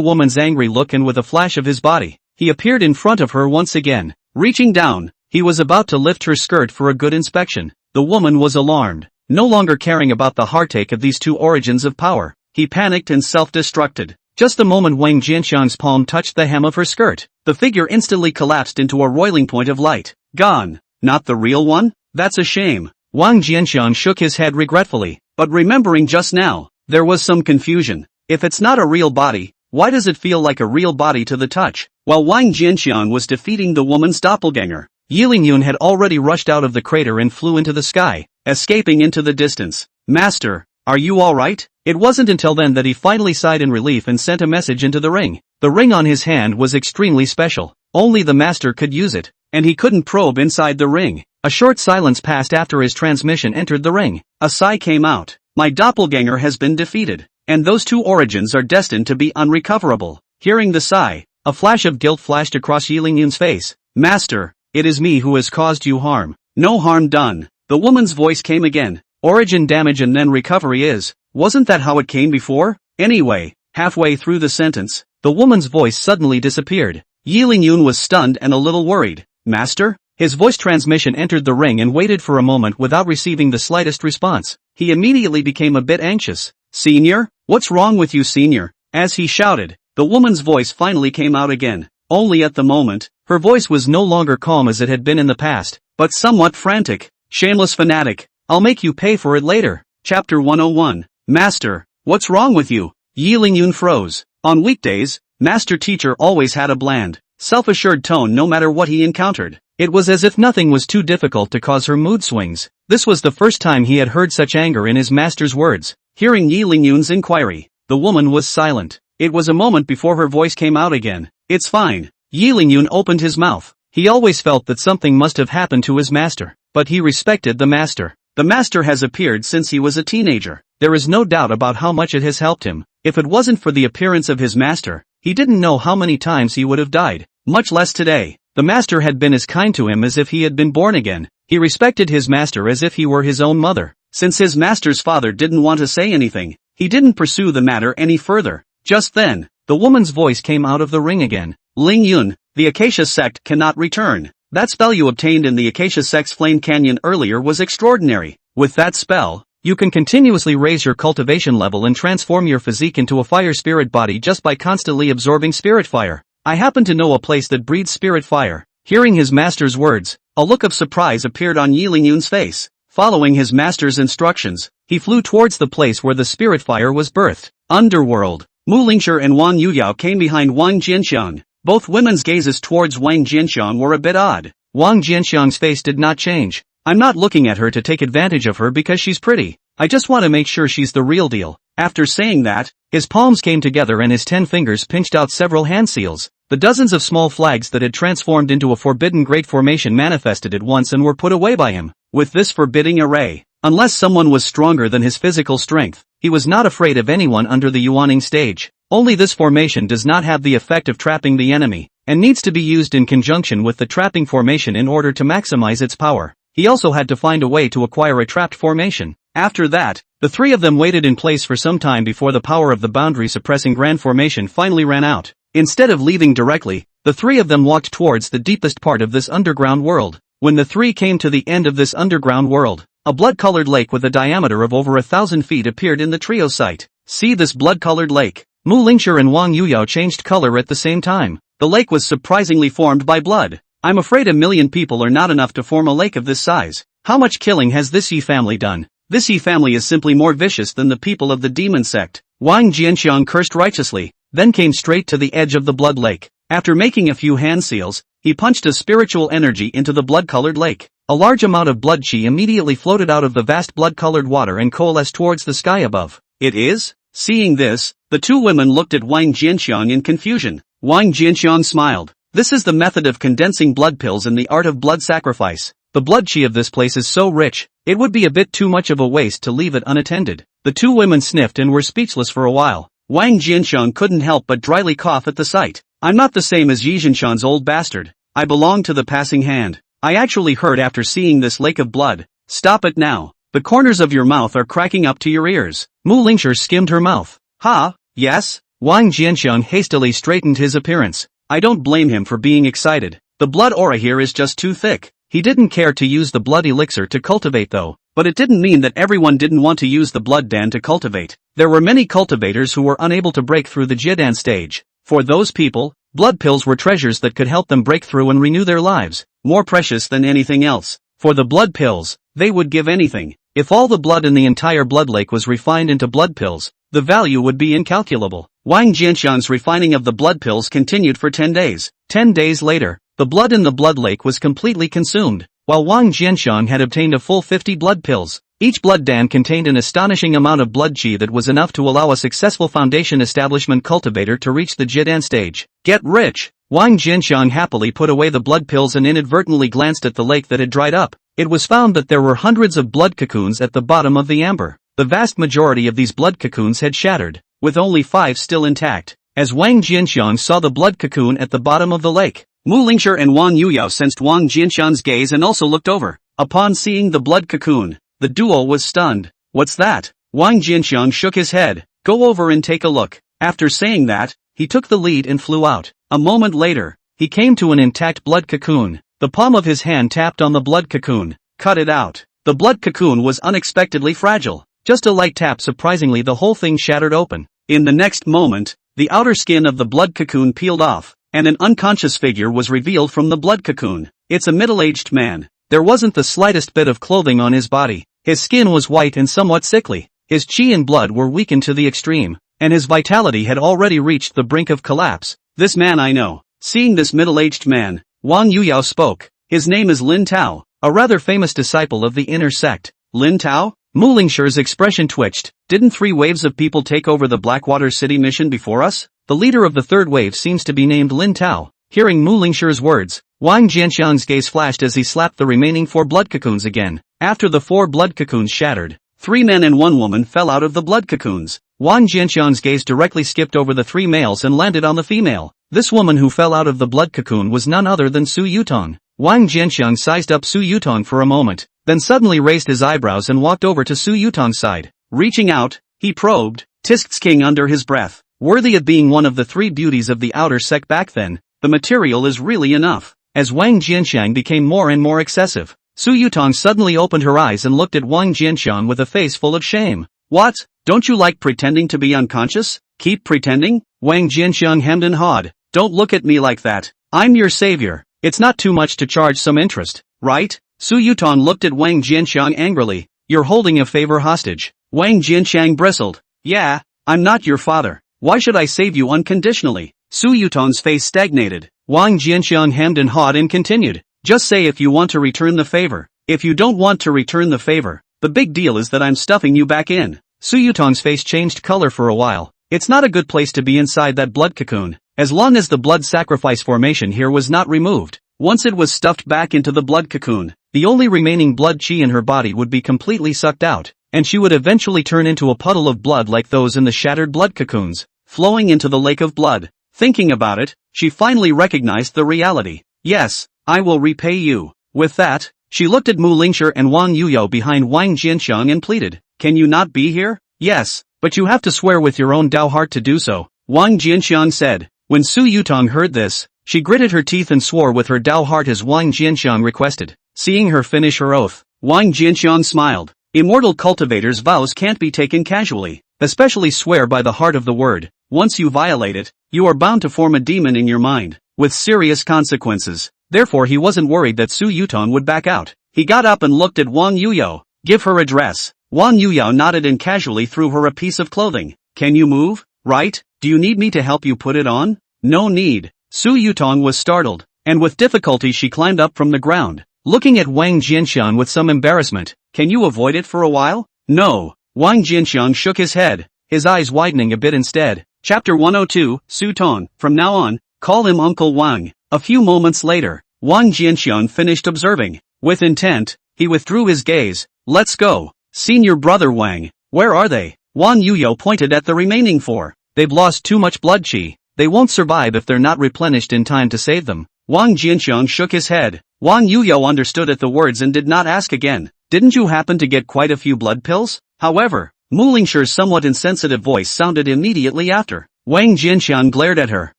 Speaker 1: woman's angry look and with a flash of his body, he appeared in front of her once again. Reaching down, he was about to lift her skirt for a good inspection. The woman was alarmed, no longer caring about the heartache of these two origins of power. He panicked and self-destructed. Just the moment Wang Jianxian's palm touched the hem of her skirt, the figure instantly collapsed into a roiling point of light. Gone. Not the real one? That's a shame. Wang Jianxian shook his head regretfully, but remembering just now, there was some confusion. If it's not a real body, why does it feel like a real body to the touch? While Wang Jianxian was defeating the woman's doppelganger, Yi Lingyun had already rushed out of the crater and flew into the sky, escaping into the distance. Master, are you alright? It wasn't until then that he finally sighed in relief and sent a message into the ring. The ring on his hand was extremely special. Only the master could use it, and he couldn't probe inside the ring. A short silence passed after his transmission entered the ring. A sigh came out. My doppelganger has been defeated, and those two origins are destined to be unrecoverable. Hearing the sigh, a flash of guilt flashed across Yi Lingyun's face. Master, it is me who has caused you harm. No harm done. The woman's voice came again. Origin damage and then recovery is. Wasn't that how it came before? Anyway, halfway through the sentence, the woman's voice suddenly disappeared. Yi Lingyun was stunned and a little worried. Master? His voice transmission entered the ring and waited for a moment without receiving the slightest response. He immediately became a bit anxious. Senior? What's wrong with you, senior? As he shouted, the woman's voice finally came out again. Only at the moment, her voice was no longer calm as it had been in the past, but somewhat frantic. Shameless fanatic, I'll make you pay for it later. Chapter 101. Master, what's wrong with you? Yi Lingyun froze. On weekdays, Master Teacher always had a bland, self-assured tone no matter what he encountered. It was as if nothing was too difficult to cause her mood swings. This was the first time he had heard such anger in his master's words. Hearing Yi Lingyun's inquiry, the woman was silent. It was a moment before her voice came out again. It's fine. Yi Lingyun opened his mouth. He always felt that something must have happened to his master, but he respected the master. The master has appeared since he was a teenager. There is no doubt about how much it has helped him. If it wasn't for the appearance of his master, he didn't know how many times he would have died, much less today. The master had been as kind to him as if he had been born again. He respected his master as if he were his own mother. Since his master's father didn't want to say anything, he didn't pursue the matter any further. Just then, the woman's voice came out of the ring again. Lingyun, the Acacia Sect cannot return. That spell you obtained in the Acacia Sect's Flame Canyon earlier was extraordinary. With that spell, you can continuously raise your cultivation level and transform your physique into a fire spirit body just by constantly absorbing spirit fire. I happen to know a place that breeds spirit fire. Hearing his master's words, a look of surprise appeared on Yi Lingyun's face. Following his master's instructions, he flew towards the place where the spirit fire was birthed. Underworld. Mu Lingshi and Wang Yuyao came behind Wang Jianxiang. Both women's gazes towards Wang Jianxiang were a bit odd. Wang Jianxiang's face did not change. I'm not looking at her to take advantage of her because she's pretty. I just want to make sure she's the real deal. After saying that, his palms came together and his 10 fingers pinched out several hand seals. The dozens of small flags that had transformed into a forbidden great formation manifested at once and were put away by him. With this forbidding array, unless someone was stronger than his physical strength, he was not afraid of anyone under the Yuaning stage. Only this formation does not have the effect of trapping the enemy, and needs to be used in conjunction with the trapping formation in order to maximize its power. He also had to find a way to acquire a trapped formation. After that, the three of them waited in place for some time before the power of the boundary-suppressing grand formation finally ran out. Instead of leaving directly, the three of them walked towards the deepest part of this underground world. When the three came to the end of this underground world, a blood-colored lake with a diameter of over 1,000 feet appeared in the trio site. See this blood-colored lake? Mu Lingshi and Wang Yuyao changed color at the same time. The lake was surprisingly formed by blood. I'm afraid 1 million people are not enough to form a lake of this size. How much killing has this Yi family done? This Yi family is simply more vicious than the people of the demon sect. Wang Jianxiang cursed righteously, then came straight to the edge of the blood lake. After making a few hand seals, he punched a spiritual energy into the blood-colored lake. A large amount of blood chi immediately floated out of the vast blood-colored water and coalesced towards the sky above. It is? Seeing this, the two women looked at Wang Jianxiang in confusion. Wang Jianxiang smiled. This is the method of condensing blood pills in the art of blood sacrifice. The blood chi of this place is so rich, it would be a bit too much of a waste to leave it unattended. The two women sniffed and were speechless for a while. Wang Jianxiang couldn't help but dryly cough at the sight. I'm not the same as Yi Zhinshan's old bastard. I belong to the passing hand. I actually heard after seeing this lake of blood. Stop it now. The corners of your mouth are cracking up to your ears. Mu Lingshi skimmed her mouth. Ha, yes? Wang Jianxiang hastily straightened his appearance. I don't blame him for being excited. The blood aura here is just too thick. He didn't care to use the blood elixir to cultivate though, but it didn't mean that everyone didn't want to use the blood dan to cultivate. There were many cultivators who were unable to break through the Jiedan stage. For those people, blood pills were treasures that could help them break through and renew their lives, more precious than anything else. For the blood pills, they would give anything. If all the blood in the entire blood lake was refined into blood pills, the value would be incalculable. Wang Jianxiang's refining of the blood pills continued for 10 days. 10 days later, the blood in the blood lake was completely consumed, while Wang Jianxiang had obtained a full 50 blood pills. Each blood dan contained an astonishing amount of blood chi that was enough to allow a successful foundation establishment cultivator to reach the Jiedan stage. Get rich! Wang Jianxiang happily put away the blood pills and inadvertently glanced at the lake that had dried up. It was found that there were hundreds of blood cocoons at the bottom of the amber. The vast majority of these blood cocoons had shattered, with only 5 still intact. As Wang Jianxiang saw the blood cocoon at the bottom of the lake, Mu Lingshi and Wang Yuyao sensed Wang Jianxian's gaze and also looked over. Upon seeing the blood cocoon, the duo was stunned. What's that? Wang Jianxiang shook his head. Go over and take a look. After saying that, he took the lead and flew out. A moment later, he came to an intact blood cocoon. The palm of his hand tapped on the blood cocoon. Cut it out. The blood cocoon was unexpectedly fragile. Just a light tap, surprisingly the whole thing shattered open. In the next moment, the outer skin of the blood cocoon peeled off, and an unconscious figure was revealed from the blood cocoon. It's a middle-aged man. There wasn't the slightest bit of clothing on his body. His skin was white and somewhat sickly. His chi and blood were weakened to the extreme, and his vitality had already reached the brink of collapse. This man I know. Seeing this middle-aged man, Wang Yuyao spoke. His name is Lin Tao, a rather famous disciple of the inner sect. Lin Tao? Mu Lingshi's expression twitched. Didn't 3 waves of people take over the Blackwater City mission before us? The leader of the 3rd wave seems to be named Lin Tao. Hearing Mu Lingshi's words, Wang Jianxiang's gaze flashed as he slapped the remaining 4 blood cocoons again. After the 4 blood cocoons shattered, 3 men and 1 woman fell out of the blood cocoons. Wang Jianxiang's gaze directly skipped over the 3 males and landed on the female. This woman who fell out of the blood cocoon was none other than Su Yutong. Wang Jianxiang sized up Su Yutong for a moment, then suddenly raised his eyebrows and walked over to Su Yutong's side. Reaching out, he probed, Tisk's king under his breath. Worthy of being one of the 3 beauties of the outer sect back then, the material is really enough. As Wang Jianxiang became more and more excessive, Su Yutong suddenly opened her eyes and looked at Wang Jianxiang with a face full of shame. What? Don't you like pretending to be unconscious? Keep pretending? Wang Jianxiang hemmed and hawed. Don't look at me like that. I'm your savior. It's not too much to charge some interest, right? Su Yutong looked at Wang Jianxiang angrily. You're holding a favor hostage. Wang Jianxiang bristled. Yeah, I'm not your father. Why should I save you unconditionally? Su Yutong's face stagnated. Wang Jianxiang hemmed and hawed and continued. Just say if you want to return the favor. If you don't want to return the favor, the big deal is that I'm stuffing you back in. Su Yutong's face changed color for a while. It's not a good place to be inside that blood cocoon, as long as the blood sacrifice formation here was not removed. Once it was stuffed back into the blood cocoon, the only remaining blood chi in her body would be completely sucked out, and she would eventually turn into a puddle of blood like those in the shattered blood cocoons, flowing into the lake of blood. Thinking about it, she finally recognized the reality. Yes, I will repay you. With that, she looked at Mu Lingshi and Wang Yuyao behind Wang Jianxiang and pleaded, can you not be here? Yes, but you have to swear with your own Dao heart to do so, Wang Jianxiang said. When Su Yutong heard this, she gritted her teeth and swore with her Dao heart as Wang Jianxiang requested. Seeing her finish her oath, Wang Jianxiang smiled. Immortal cultivators' vows can't be taken casually, especially swear by the heart of the word. Once you violate it, you are bound to form a demon in your mind, with serious consequences. Therefore he wasn't worried that Su Yutong would back out. He got up and looked at Wang Yuyao. Give her a dress. Wang Yuyao nodded and casually threw her a piece of clothing. Can you move? Right? Do you need me to help you put it on? No need. Su Yutong was startled, and with difficulty she climbed up from the ground, looking at Wang Jianxiang with some embarrassment. Can you avoid it for a while? No. Wang Jianxiang shook his head, his eyes widening a bit instead. Chapter 102, Su Tong. From now on, call him Uncle Wang. A few moments later, Wang Jianxiang finished observing. With intent, he withdrew his gaze. Let's go. Senior brother Wang. Where are they? Wang Yuyao pointed at the remaining 4. They've lost too much blood chi. They won't survive if they're not replenished in time to save them. Wang Jianxiang shook his head. Wang Yuyao understood at the words and did not ask again. Didn't you happen to get quite a few blood pills? However, Mu Lingshi's somewhat insensitive voice sounded immediately after. Wang Jianxiang glared at her,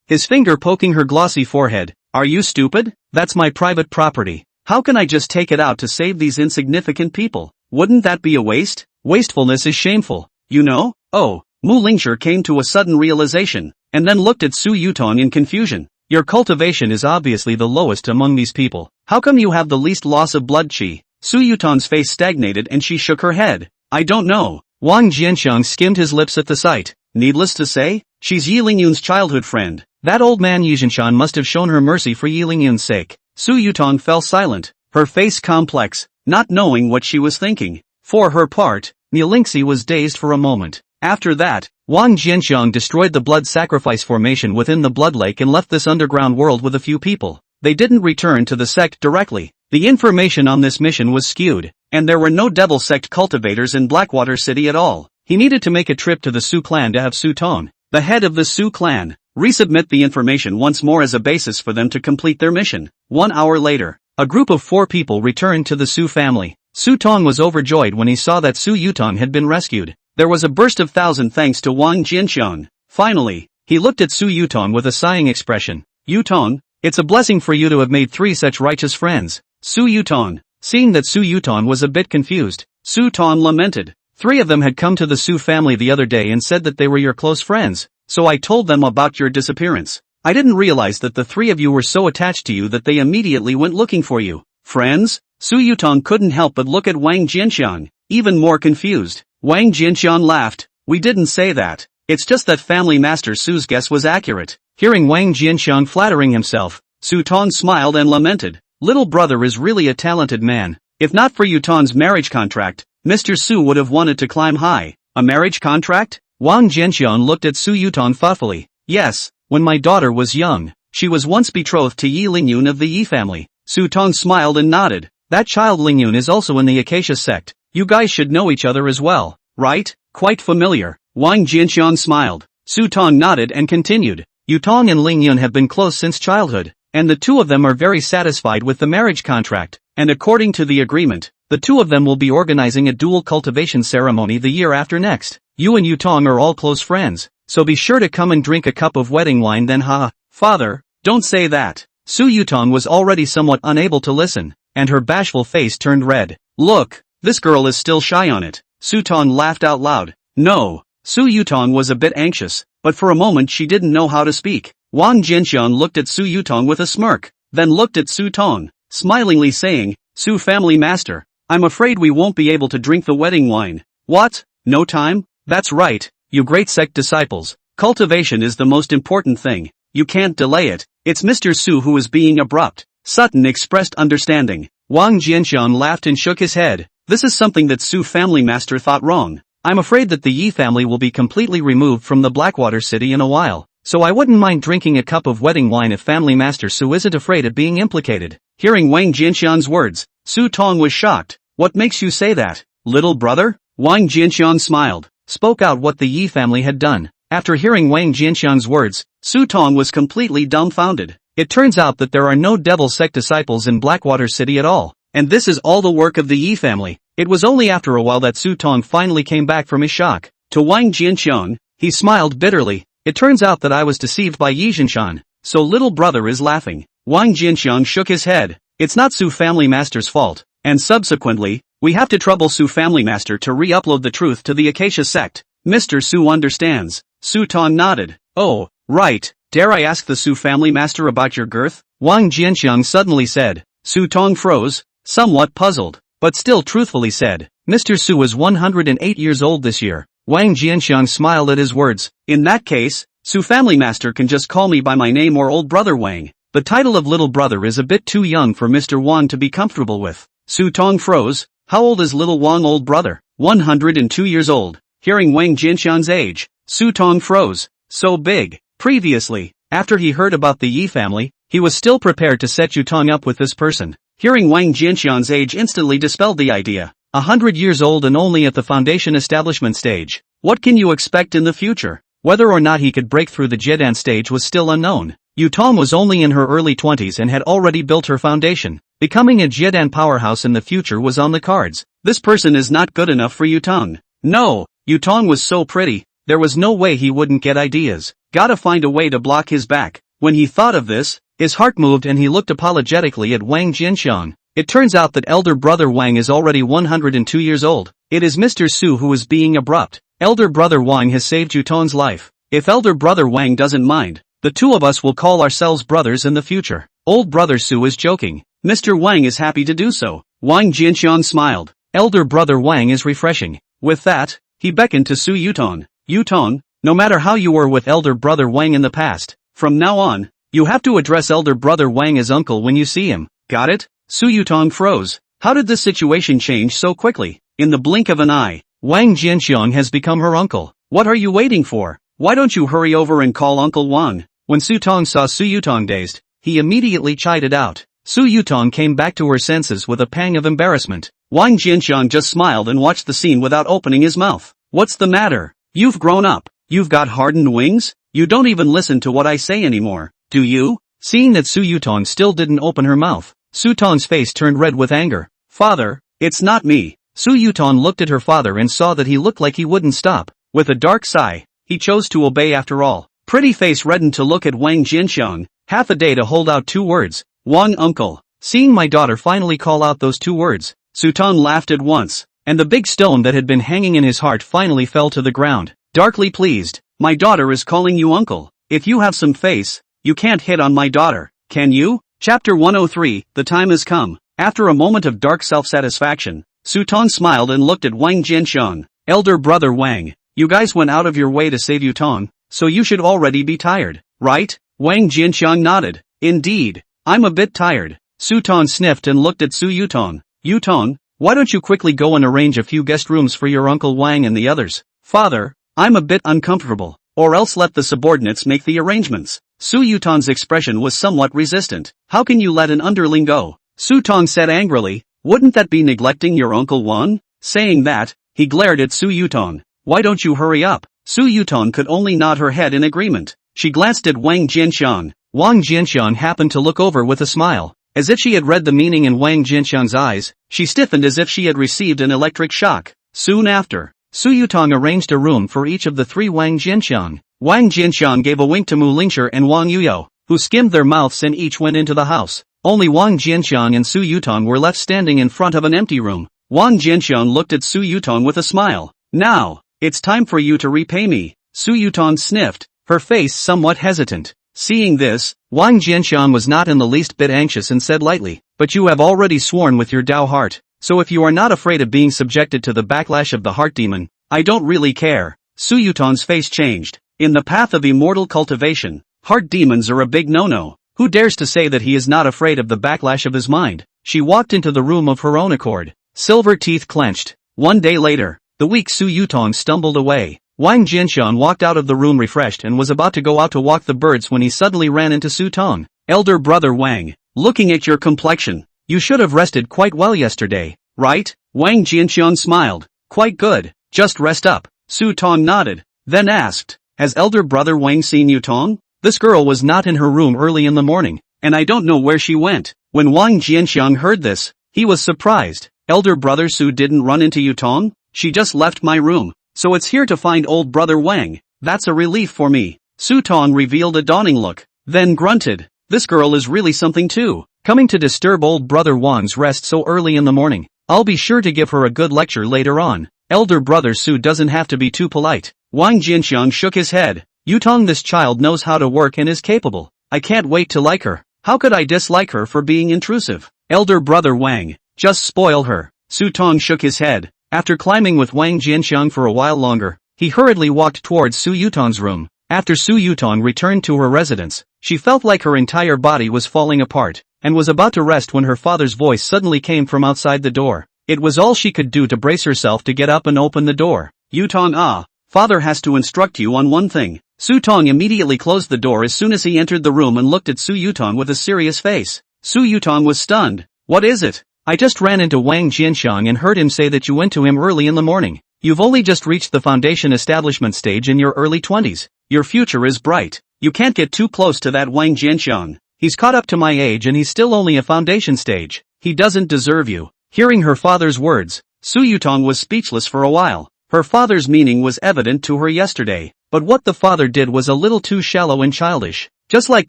Speaker 1: his finger poking her glossy forehead. Are you stupid? That's my private property. How can I just take it out to save these insignificant people? Wouldn't that be a waste? Wastefulness is shameful, you know? Oh, Mu Lingshi came to a sudden realization, and then looked at Su Yutong in confusion. Your cultivation is obviously the lowest among these people. How come you have the least loss of blood chi? Su Yutong's face stagnated and she shook her head. I don't know. Wang Jianxiang skimmed his lips at the sight. Needless to say, she's Yi Lingyun's childhood friend. That old man Yi Jinshan must have shown her mercy for Yi Lingyun's sake. Su Yutong fell silent, her face complex, not knowing what she was thinking. For her part, Nilingxi was dazed for a moment. After that, Wang Jianxiang destroyed the blood sacrifice formation within the blood lake and left this underground world with a few people. They didn't return to the sect directly. The information on this mission was skewed, and there were no devil sect cultivators in Blackwater City at all. He needed to make a trip to the Su clan to have Su Tong, the head of the Su clan, Resubmit the information once more as a basis for them to complete their mission. 1 hour later, a group of 4 people returned to the Su family. Su Tong was overjoyed when he saw that Su Yutong had been rescued. There was a burst of thousand thanks to Wang Jianxiang. Finally, he looked at Su Yutong with a sighing expression. Yutong, it's a blessing for you to have made 3 such righteous friends. Su Yutong. Seeing that Su Yutong was a bit confused, Su Tong lamented. 3 of them had come to the Su family the other day and said that they were your close friends, so I told them about your disappearance. I didn't realize that the 3 of you were so attached to you that they immediately went looking for you. Friends? Su Yutong couldn't help but look at Wang Jianxiang, even more confused. Wang Jianxiang laughed. We didn't say that. It's just that Family Master Su's guess was accurate. Hearing Wang Jianxiang flattering himself, Su Tong smiled and lamented. Little brother is really a talented man. If not for Yutong's marriage contract, Mr. Su would have wanted to climb high. A marriage contract? Wang Jianxiang looked at Su Yutong thoughtfully. Yes, when my daughter was young, she was once betrothed to Yi Lingyun of the Yi family. Su Tong smiled and nodded. That child Lingyun is also in the Acacia sect. You guys should know each other as well, right? Quite familiar. Wang Jianxiang smiled. Su Tong nodded and continued. Yutong and Lingyun have been close since childhood, and the 2 of them are very satisfied with the marriage contract, and according to the agreement, the 2 of them will be organizing a dual cultivation ceremony the year after next. You and Yutong are all close friends, so be sure to come and drink a cup of wedding wine then. Father, don't say that. Su Yutong was already somewhat unable to listen, and her bashful face turned red. Look, this girl is still shy on it. Su Tong laughed out loud. No. Su Yutong was a bit anxious, but for a moment she didn't know how to speak. Wang Jianxiang looked at Su Yutong with a smirk, then looked at Su Tong, smilingly saying, Su family master, I'm afraid we won't be able to drink the wedding wine. What? No time? That's right, you great sect disciples. Cultivation is the most important thing. You can't delay it. It's Mr. Su who is being abrupt. Sutton expressed understanding. Wang Jianxiang laughed and shook his head. This is something that Su family master thought wrong. I'm afraid that the Yi family will be completely removed from the Blackwater city in a while, so I wouldn't mind drinking a cup of wedding wine if family master Su isn't afraid of being implicated. Hearing Wang Jianxiang's words, Su Tong was shocked. What makes you say that, little brother? Wang Jianxiang smiled, spoke out what the Yi family had done. After hearing Wang Jianxiang's words, Su Tong was completely dumbfounded. It turns out that there are no devil sect disciples in Blackwater City at all, and this is all the work of the Yi family. It was only after a while that Su Tong finally came back from his shock. To Wang Jianxiang, he smiled bitterly. It turns out that I was deceived by Yi Jinshan, so little brother is laughing. Wang Jianxiang shook his head. It's not Su family master's fault, and subsequently, we have to trouble Su family master to re-upload the truth to the Acacia sect. Mr. Su understands. Su Tong nodded. Oh, right. Dare I ask the Su family master about your girth? Wang Jianxiang suddenly said. Su Tong froze, somewhat puzzled, but still truthfully said. Mr. Su is 108 years old this year. Wang Jianxiang smiled at his words. In that case, Su family master can just call me by my name or old brother Wang. The title of little brother is a bit too young for Mr. Wang to be comfortable with. Su Tong froze. How old is little Wang old brother? 102 years old. Hearing Wang Jianxiang's age, Su Tong froze. So big. Previously, after he heard about the Yi family, he was still prepared to set Yutong up with this person. Hearing Wang Jianxiang's age instantly dispelled the idea. 100 years old and only at the foundation establishment stage. What can you expect in the future? Whether or not he could break through the Jedan stage was still unknown. Yutong was only in her early 20s and had already built her foundation. Becoming a Jedan powerhouse in the future was on the cards. This person is not good enough for Yutong. No, Yutong was so pretty, there was no way he wouldn't get ideas. Gotta find a way to block his back. When he thought of this, his heart moved and he looked apologetically at Wang Jianxiang. It turns out that elder brother Wang is already 102 years old. It is Mr. Su who is being abrupt. Elder brother Wang has saved Yutong's life. If elder brother Wang doesn't mind, the 2 of us will call ourselves brothers in the future. Old brother Su is joking. Mr. Wang is happy to do so. Wang Jianxiang smiled. Elder brother Wang is refreshing. With that, he beckoned to Su Yutong. Yutong, no matter how you were with elder brother Wang in the past, from now on, you have to address elder brother Wang as uncle when you see him. Got it? Su Yutong froze. How did this situation change so quickly? In the blink of an eye, Wang Jianxiang has become her uncle. What are you waiting for? Why don't you hurry over and call Uncle Wang? When Su Tong saw Su Yutong dazed, he immediately chided out. Su Yutong came back to her senses with a pang of embarrassment. Wang Jianxiang just smiled and watched the scene without opening his mouth. What's the matter? You've grown up. You've got hardened wings? You don't even listen to what I say anymore, do you? Seeing that Su Yutong still didn't open her mouth, Su Tong's face turned red with anger. Father, it's not me. Su Yutong looked at her father and saw that he looked like he wouldn't stop. With a dark sigh, he chose to obey after all. Pretty face reddened to look at Wang Jinxiang, half a day to hold out 2 words. Wang uncle. Seeing my daughter finally call out those 2 words, Su Tong laughed at once, and the big stone that had been hanging in his heart finally fell to the ground. Darkly pleased, my daughter is calling you uncle. If you have some face, you can't hit on my daughter, can you? Chapter 103, the time has come. After a moment of dark self-satisfaction, Su Tong smiled and looked at Wang Jianxiang. Elder brother Wang, you guys went out of your way to save Yutong, so you should already be tired, right? Wang Jianxiang nodded. Indeed, I'm a bit tired. Su Tong sniffed and looked at Su Yutong. Yutong, why don't you quickly go and arrange a few guest rooms for your uncle Wang and the others? Father, I'm a bit uncomfortable, or else let the subordinates make the arrangements. Su Yutong's expression was somewhat resistant. How can you let an underling go? Su Tong said angrily, wouldn't that be neglecting your uncle Wang? Saying that, he glared at Su Yutong. Why don't you hurry up? Su Yutong could only nod her head in agreement. She glanced at Wang Jianxiang. Wang Jianxiang happened to look over with a smile. As if she had read the meaning in Wang Jianxiang's eyes, she stiffened as if she had received an electric shock. Soon after, Su Yutong arranged a room for each of the 3 Wang Jianxiang. Wang Jianxiang gave a wink to Mu Lingshi and Wang Yuyo, who skimmed their mouths and each went into the house. Only Wang Jianxiang and Su Yutong were left standing in front of an empty room. Wang Jianxiang looked at Su Yutong with a smile. Now, it's time for you to repay me. Su Yutong sniffed, her face somewhat hesitant. Seeing this, Wang Jianxiang was not in the least bit anxious and said lightly, but you have already sworn with your Dao heart, so if you are not afraid of being subjected to the backlash of the heart demon, I don't really care. Su Yutong's face changed. In the path of immortal cultivation, heart demons are a big no-no. Who dares to say that he is not afraid of the backlash of his mind? She walked into the room of her own accord, silver teeth clenched. One day later, the weak Su Yutong stumbled away. Wang Jianxiang walked out of the room refreshed and was about to go out to walk the birds when he suddenly ran into Su Tong. Elder brother Wang, looking at your complexion, you should have rested quite well yesterday, right? Wang Jianxiang smiled. Quite good, just rest up. Su Tong nodded, then asked, has elder brother Wang seen Yutong? This girl was not in her room early in the morning, and I don't know where she went. When Wang Jianxiang heard this, he was surprised. Elder brother Su didn't run into Yutong? She just left my room. So it's here to find old brother Wang. That's a relief for me. Su Tong revealed a dawning look, then grunted. This girl is really something too, coming to disturb old brother Wang's rest so early in the morning. I'll be sure to give her a good lecture later on. Elder brother Su doesn't have to be too polite. Wang Jianxiang shook his head. Yutong, this child knows how to work and is capable. I can't wait to like her. How could I dislike her for being intrusive? Elder brother Wang, just spoil her. Su Tong shook his head. After climbing with Wang Jianxiang for a while longer, he hurriedly walked towards Su Yutong's room. After Su Yutong returned to her residence, she felt like her entire body was falling apart, and was about to rest when her father's voice suddenly came from outside the door. It was all she could do to brace herself to get up and open the door. Yutong, father has to instruct you on one thing. Su Tong immediately closed the door as soon as he entered the room and looked at Su Yutong with a serious face. Su Yutong was stunned. What is it? I just ran into Wang Jianxiang and heard him say that you went to him early in the morning. You've only just reached the foundation establishment stage in your early 20s. Your future is bright. You can't get too close to that Wang Jianxiang. He's caught up to my age and he's still only a foundation stage. He doesn't deserve you. Hearing her father's words, Su Yutong was speechless for a while. Her father's meaning was evident to her yesterday, but what the father did was a little too shallow and childish. Just like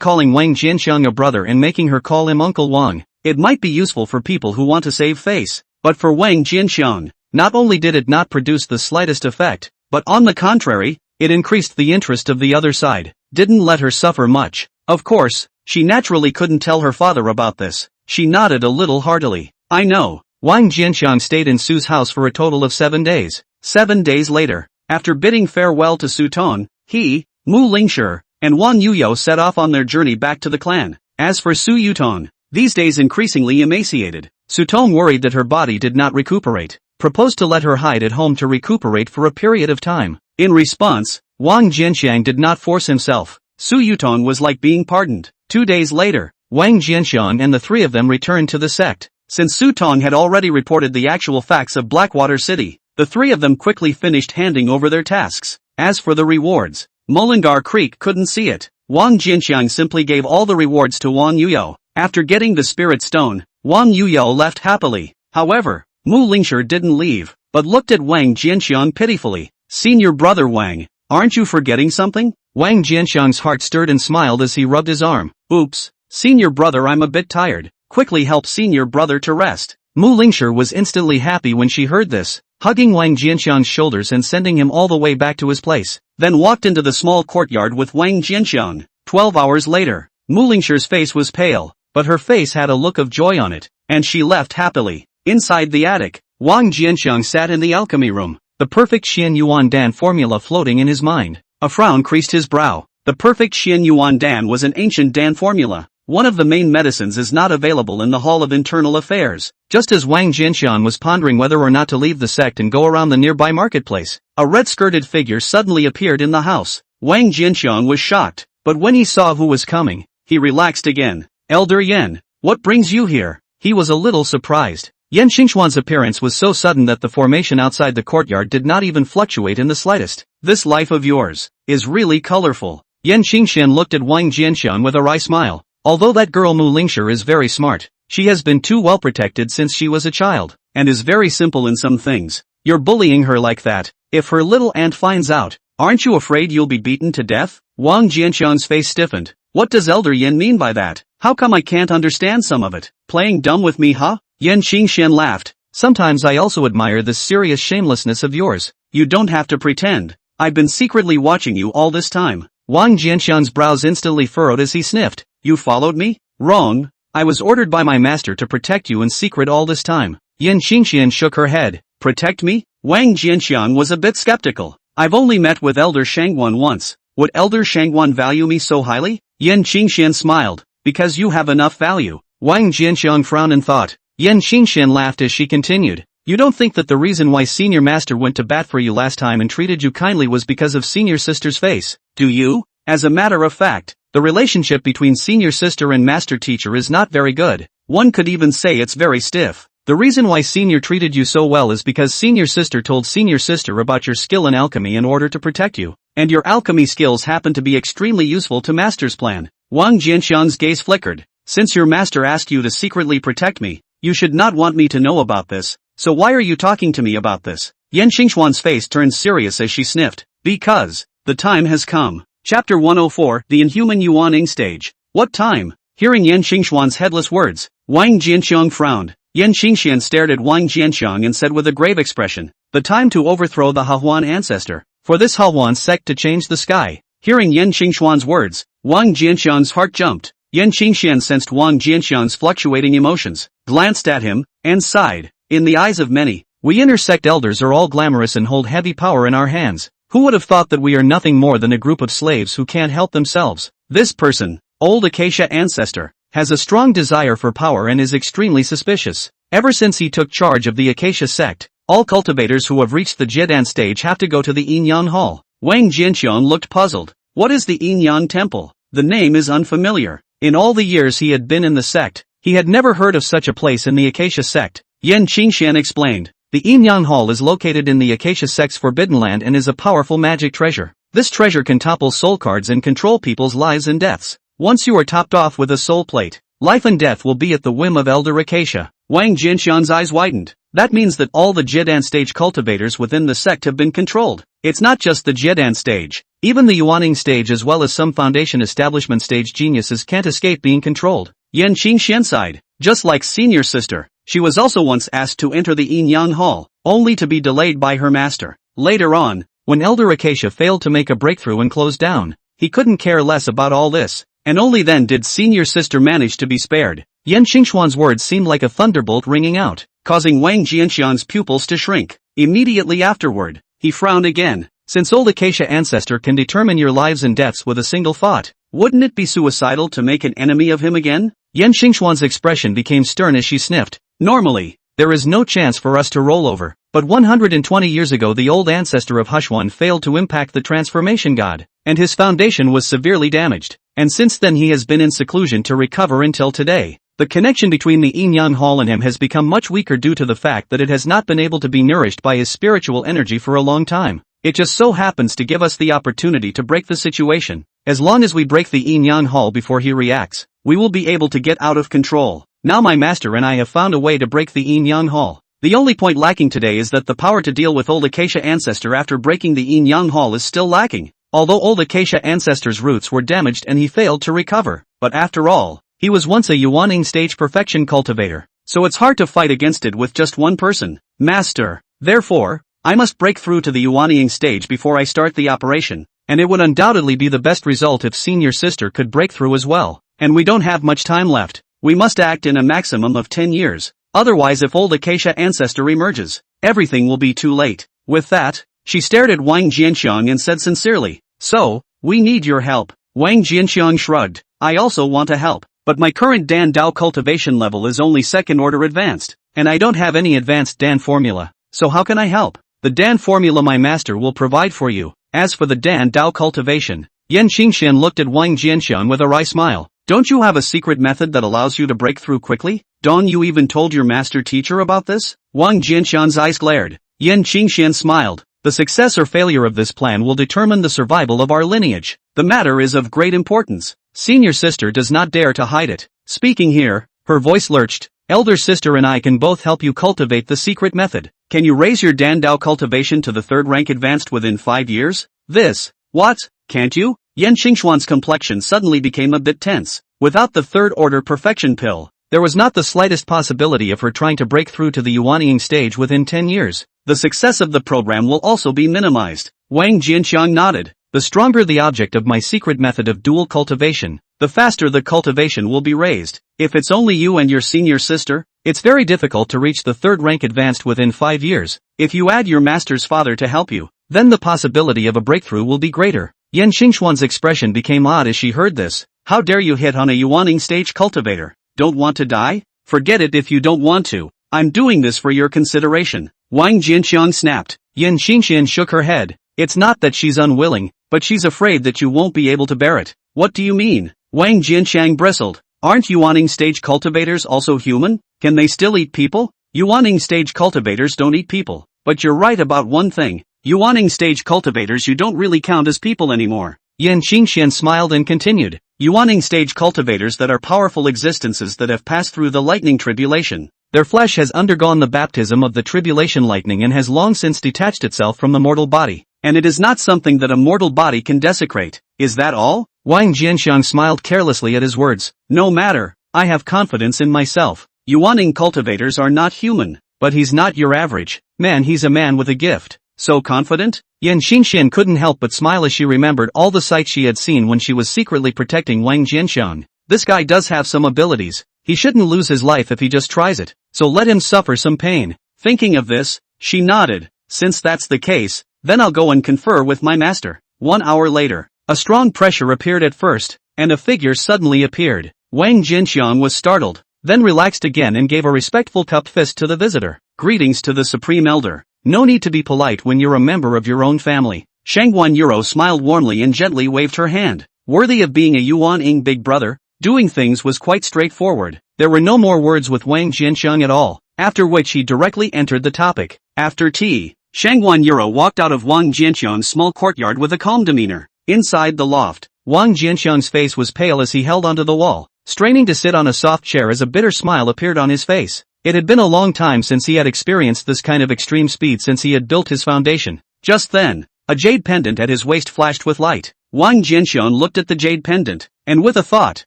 Speaker 1: calling Wang Jianxiang a brother and making her call him Uncle Wang. It might be useful for people who want to save face, but for Wang Jianxiang, not only did it not produce the slightest effect, but on the contrary, it increased the interest of the other side, didn't let her suffer much. Of course, she naturally couldn't tell her father about this. She nodded a little heartily. I know. Wang Jianxiang stayed in Su's house for a total of 7 days. 7 days later, after bidding farewell to Su Tong, he, Mu Lingshi, and Wang Yuyo set off on their journey back to the clan. As for Su Yutong, these days increasingly emaciated, Su Tong worried that her body did not recuperate, proposed to let her hide at home to recuperate for a period of time. In response, Wang Jianxiang did not force himself. Su Yutong was like being pardoned. 2 days later, Wang Jianxiang and the 3 of them returned to the sect. Since Su Tong had already reported the actual facts of Blackwater City, the 3 of them quickly finished handing over their tasks. As for the rewards, Mullingar Creek couldn't see it. Wang Jianxiang simply gave all the rewards to Wang Yuyo. After getting the spirit stone, Wang Yuyo left happily. However, Mu Lingshi didn't leave, but looked at Wang Jianxiang pitifully. Senior brother Wang, aren't you forgetting something? Wang Jianxiang's heart stirred and smiled as he rubbed his arm. Oops, senior brother, I'm a bit tired. Quickly help senior brother to rest. Mu Lingshi was instantly happy when she heard this, hugging Wang Jianxiang's shoulders and sending him all the way back to his place, then walked into the small courtyard with Wang Jianxiang. 12 hours later, Mu Lingshi's face was pale, but her face had a look of joy on it, and she left happily. Inside the attic, Wang Jianxiang sat in the alchemy room, the perfect Xian Yuan Dan formula floating in his mind. A frown creased his brow. The perfect Xian Yuan Dan was an ancient Dan formula. One of the main medicines is not available in the Hall of Internal Affairs. Just as Wang Jianxiang was pondering whether or not to leave the sect and go around the nearby marketplace, a red-skirted figure suddenly appeared in the house. Wang Jianxiang was shocked, but when he saw who was coming, he relaxed again. Elder Yan, what brings you here? He was a little surprised. Yan Xingxuan's appearance was so sudden that the formation outside the courtyard did not even fluctuate in the slightest. This life of yours is really colorful. Yan Xingxian looked at Wang Jianxiang with a wry smile. Although that girl Mu Lingshi is very smart, she has been too well protected since she was a child, and is very simple in some things. You're bullying her like that. If her little aunt finds out, aren't you afraid you'll be beaten to death? Wang Jianxiang's face stiffened. What does Elder Yan mean by that? How come I can't understand some of it? Playing dumb with me, huh? Yan Xingxian laughed. Sometimes I also admire this serious shamelessness of yours. You don't have to pretend. I've been secretly watching you all this time. Wang Jianxiang's brows instantly furrowed as he sniffed. You followed me? Wrong. I was ordered by my master to protect you in secret all this time. Yan Xingxian shook her head. Protect me? Wang Jianxiang was a bit skeptical. I've only met with Elder Shangguan once. Would Elder Shangguan value me so highly? Yan Xingxian smiled. Because you have enough value. Wang Jianxiang frowned and thought. Yan Xingxian laughed as she continued. You don't think that the reason why Senior Master went to bat for you last time and treated you kindly was because of Senior Sister's face, do you? As a matter of fact, the relationship between Senior Sister and Master Teacher is not very good. One could even say it's very stiff. The reason why Senior treated you so well is because Senior Sister told Senior Sister about your skill in alchemy in order to protect you. And your alchemy skills happen to be extremely useful to Master's plan. Wang Jianxiang's gaze flickered. Since your master asked you to secretly protect me, you should not want me to know about this, so why are you talking to me about this? Yan Xingxuan's face turned serious as she sniffed. Because the time has come. Chapter 104, The Inhuman Yuaning Stage. What time? Hearing Yan Xingxuan's headless words, Wang Jianxiang frowned. Yan Xingxian stared at Wang Jianxiang and said with a grave expression, the time to overthrow the Hahuan ancestor. For this Hahuan sect to change the sky. Hearing Yan Xingxuan's words, Wang Jianxiang's heart jumped. Yan Xingxian sensed Wang Jianxiang's fluctuating emotions, glanced at him, and sighed. In the eyes of many, we inner sect elders are all glamorous and hold heavy power in our hands. Who would have thought that we are nothing more than a group of slaves who can't help themselves? This person, old Acacia ancestor, has a strong desire for power and is extremely suspicious. Ever since he took charge of the Acacia sect, all cultivators who have reached the Jedan stage have to go to the Yinyan Hall. Wang Jianxiang looked puzzled. What is the Yinyan Temple? The name is unfamiliar. In all the years he had been in the sect, he had never heard of such a place in the Acacia sect. Yan Qingxian explained. The Yinyan Hall is located in the Acacia sect's Forbidden Land and is a powerful magic treasure. This treasure can topple soul cards and control people's lives and deaths. Once you are topped off with a soul plate, life and death will be at the whim of Elder Acacia. Wang Jianxian's eyes widened. That means that all the Jedan stage cultivators within the sect have been controlled. It's not just the Jedan stage. Even the Yuaning stage as well as some foundation establishment stage geniuses can't escape being controlled. Yan Qingxian sighed. Just like Senior Sister, she was also once asked to enter the Yinyan Hall, only to be delayed by her master. Later on, when Elder Acacia failed to make a breakthrough and closed down, he couldn't care less about all this, and only then did Senior Sister manage to be spared. Yan Xingxuan's words seemed like a thunderbolt ringing out, causing Wang Jianxian's pupils to shrink. Immediately afterward, he frowned again. Since old Acacia ancestor can determine your lives and deaths with a single thought, wouldn't it be suicidal to make an enemy of him again? Yan Xingxuan's expression became stern as she sniffed. Normally, there is no chance for us to roll over, but 120 years ago the old ancestor of Hushuan failed to impact the transformation god, and his foundation was severely damaged, and since then he has been in seclusion to recover until today. The connection between the Yinyan Hall and him has become much weaker due to the fact that it has not been able to be nourished by his spiritual energy for a long time. It just so happens to give us the opportunity to break the situation. As long as we break the yin yang hall before he reacts, we will be able to get out of control. Now my master and I have found a way to break the yin yang hall. The only point lacking today is that the power to deal with old Acacia ancestor after breaking the yin yang hall is still lacking. Although old Acacia ancestor's roots were damaged and he failed to recover, but after all, he was once a Yuaning stage perfection cultivator, so it's hard to fight against it with just one person. Master. Therefore, I must break through to the Yuaning stage before I start the operation, and it would undoubtedly be the best result if senior sister could break through as well. And we don't have much time left. We must act in a maximum of 10 years. Otherwise if old Acacia ancestor emerges, everything will be too late. With that, she stared at Wang Jianxiang and said sincerely, "So, we need your help." Wang Jianxiang shrugged. "I also want to help, but my current Dan Dao cultivation level is only second order advanced, and I don't have any advanced Dan formula, so how can I help? The Dan formula my master will provide for you. As for the Dan Dao cultivation," Yan Xingxian looked at Wang Jianxiang with a wry smile. "Don't you have a secret method that allows you to break through quickly? Don't you even told your master teacher about this?" Wang Jianxiang's eyes glared. Yan Xingxian smiled. "The success or failure of this plan will determine the survival of our lineage. The matter is of great importance. Senior sister does not dare to hide it." Speaking here, her voice lurched. "Elder sister and I can both help you cultivate the secret method. Can you raise your Dan Dao cultivation to the third rank advanced within 5 years? This. What? Can't you?" Yan Xingxuan's complexion suddenly became a bit tense. Without the third order perfection pill, there was not the slightest possibility of her trying to break through to the Yuaning stage within 10 years. The success of the program will also be minimized. Wang Jianxiang nodded. "The stronger the object of my secret method of dual cultivation, the faster the cultivation will be raised. If it's only you and your senior sister, it's very difficult to reach the third rank advanced within 5 years. If you add your master's father to help you, then the possibility of a breakthrough will be greater." Yan Xingxuan's expression became odd as she heard this. "How dare you hit on a Yuaning stage cultivator? Don't want to die? Forget it if you don't want to. I'm doing this for your consideration." Wang Jianxiang snapped. Yan Xingxian shook her head. "It's not that she's unwilling, but she's afraid that you won't be able to bear it." "What do you mean?" Wang Jianxiang bristled. "Aren't Yuaning stage cultivators also human? Can they still eat people?" "Yuaning stage cultivators don't eat people, but you're right about one thing. Yuaning stage cultivators you don't really count as people anymore." Yan Xingxian smiled and continued. "Yuaning stage cultivators that are powerful existences that have passed through the lightning tribulation. Their flesh has undergone the baptism of the tribulation lightning and has long since detached itself from the mortal body, and it is not something that a mortal body can desecrate. Is that all?" Wang Jianxiang smiled carelessly at his words. "No matter, I have confidence in myself. Yuaning cultivators are not human, but he's not your average man, he's a man with a gift." "So confident?" Yan Xingxian couldn't help but smile as she remembered all the sights she had seen when she was secretly protecting Wang Jianxiang. This guy does have some abilities. He shouldn't lose his life if he just tries it, so let him suffer some pain. Thinking of this, she nodded. "Since that's the case, then I'll go and confer with my master." 1 hour later, a strong pressure appeared at first, and a figure suddenly appeared. Wang Jianxiang was startled, then relaxed again and gave a respectful cupped fist to the visitor. "Greetings to the Supreme Elder. No need to be polite when you're a member of your own family." Shangguan Yuro smiled warmly and gently waved her hand. Worthy of being a Yuan-ing big brother, doing things was quite straightforward. There were no more words with Wang Jianxiang at all, after which he directly entered the topic. After tea, Shangguan Yuro walked out of Wang Jianxiang's small courtyard with a calm demeanor. Inside the loft, Wang Jianxiang's face was pale as he held onto the wall, straining to sit on a soft chair as a bitter smile appeared on his face. It had been a long time since he had experienced this kind of extreme speed since he had built his foundation. Just then, a jade pendant at his waist flashed with light. Wang Jianxiang looked at the jade pendant, and with a thought,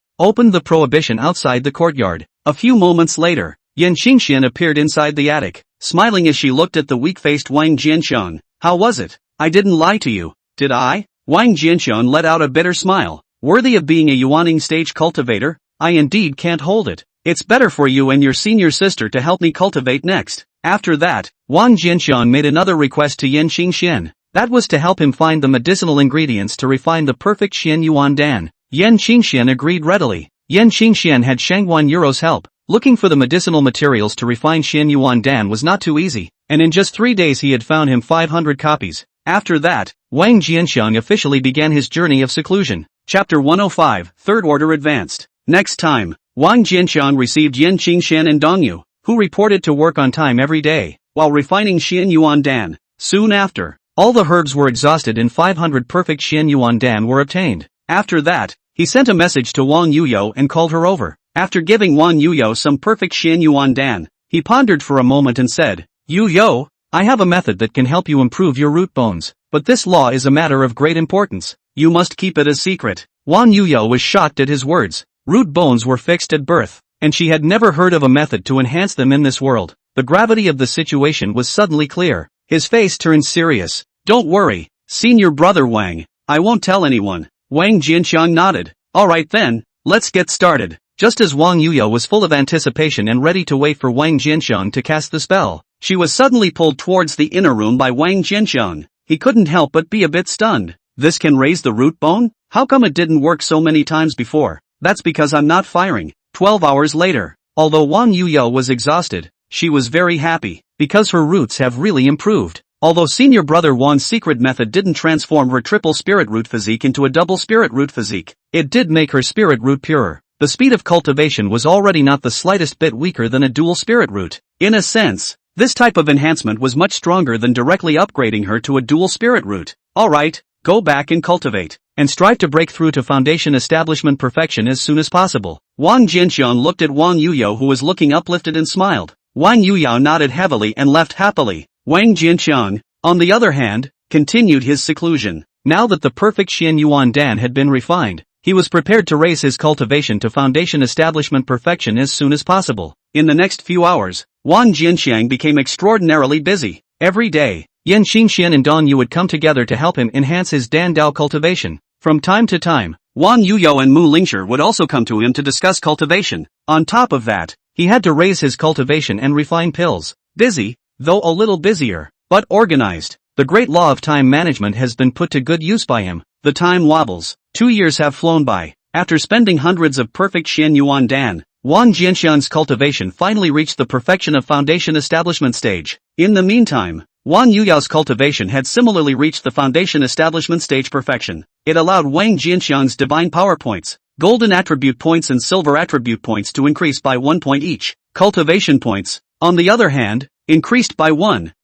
Speaker 1: opened the prohibition outside the courtyard. A few moments later, Yan Xingxian appeared inside the attic, smiling as she looked at the weak-faced Wang Jianxiang. "How was it? I didn't lie to you, did I?" Wang Jianxiang let out a bitter smile. "Worthy of being a Yuaning stage cultivator, I indeed can't hold it. It's better for you and your senior sister to help me cultivate next." After that, Wang Jianxiang made another request to Yan Xingxian. That was to help him find the medicinal ingredients to refine the perfect Xian Yuan Dan. Yan Xingxian agreed readily. Yan Xingxian had Shangguan Yuro's help. Looking for the medicinal materials to refine Xian Yuan Dan was not too easy, and in just 3 days he had found him 500 copies. After that, Wang Jianxiang officially began his journey of seclusion. Chapter 105, Third Order Advanced. Next time, Wang Jianxiang received Yan Xingxian and Dongyu, who reported to work on time every day, while refining Xian Yuan Dan. Soon after, All the herbs were exhausted and 500 perfect Xian Yuan Dan were obtained. After that, he sent a message to Wang Yuyo and called her over. After giving Wang Yuyo some perfect Xian Yuan Dan, he pondered for a moment and said, Yuyo, I have a method that can help you improve your root bones, but this law is a matter of great importance. You must keep it a secret. Wang Yuyo was shocked at his words. Root bones were fixed at birth, and she had never heard of a method to enhance them in this world. The gravity of the situation was suddenly clear. His face turned serious. Don't worry, senior brother Wang, I won't tell anyone. Wang Jianxiang nodded. Alright then, let's get started. Just as Wang Yuyo was full of anticipation and ready to wait for Wang Jianxiang to cast the spell, she was suddenly pulled towards the inner room by Wang Jianxiang. He couldn't help but be a bit stunned. This can raise the root bone? How come it didn't work so many times before? That's because I'm not firing. 12 hours later. Although Wang Yuyo was exhausted, she was very happy, because her roots have really improved. Although senior brother Wang's secret method didn't transform her triple spirit root physique into a double spirit root physique, it did make her spirit root purer. The speed of cultivation was already not the slightest bit weaker than a dual spirit root. In a sense, this type of enhancement was much stronger than directly upgrading her to a dual spirit root. Alright, go back and cultivate, and strive to break through to foundation establishment perfection as soon as possible. Wang Jianxiang looked at Wang Yuyo, who was looking uplifted, and smiled. Wang Yuyo nodded heavily and left happily. Wang Jianxiang, on the other hand, continued his seclusion. Now that the perfect Xian Yuan Dan had been refined, he was prepared to raise his cultivation to foundation establishment perfection as soon as possible. In the next few hours, Wang Jianxiang became extraordinarily busy. Every day, Yan Xingxian and Dong Yu would come together to help him enhance his Dan Dao cultivation. From time to time, Wang Yuyo and Mu Lingshi would also come to him to discuss cultivation. On top of that, he had to raise his cultivation and refine pills. Busy, though a little busier, but organized. The great law of time management has been put to good use by him. The time wobbles. 2 years have flown by. After spending hundreds of perfect Xian Yuan Dan, Wang Jianxiang's cultivation finally reached the perfection of foundation establishment stage. In the meantime, Wang Yuyo's cultivation had similarly reached the foundation establishment stage perfection. It allowed Wang Jianxiang's divine power points, golden attribute points and silver attribute points to increase by 1 point each. Cultivation points, on the other hand, increased by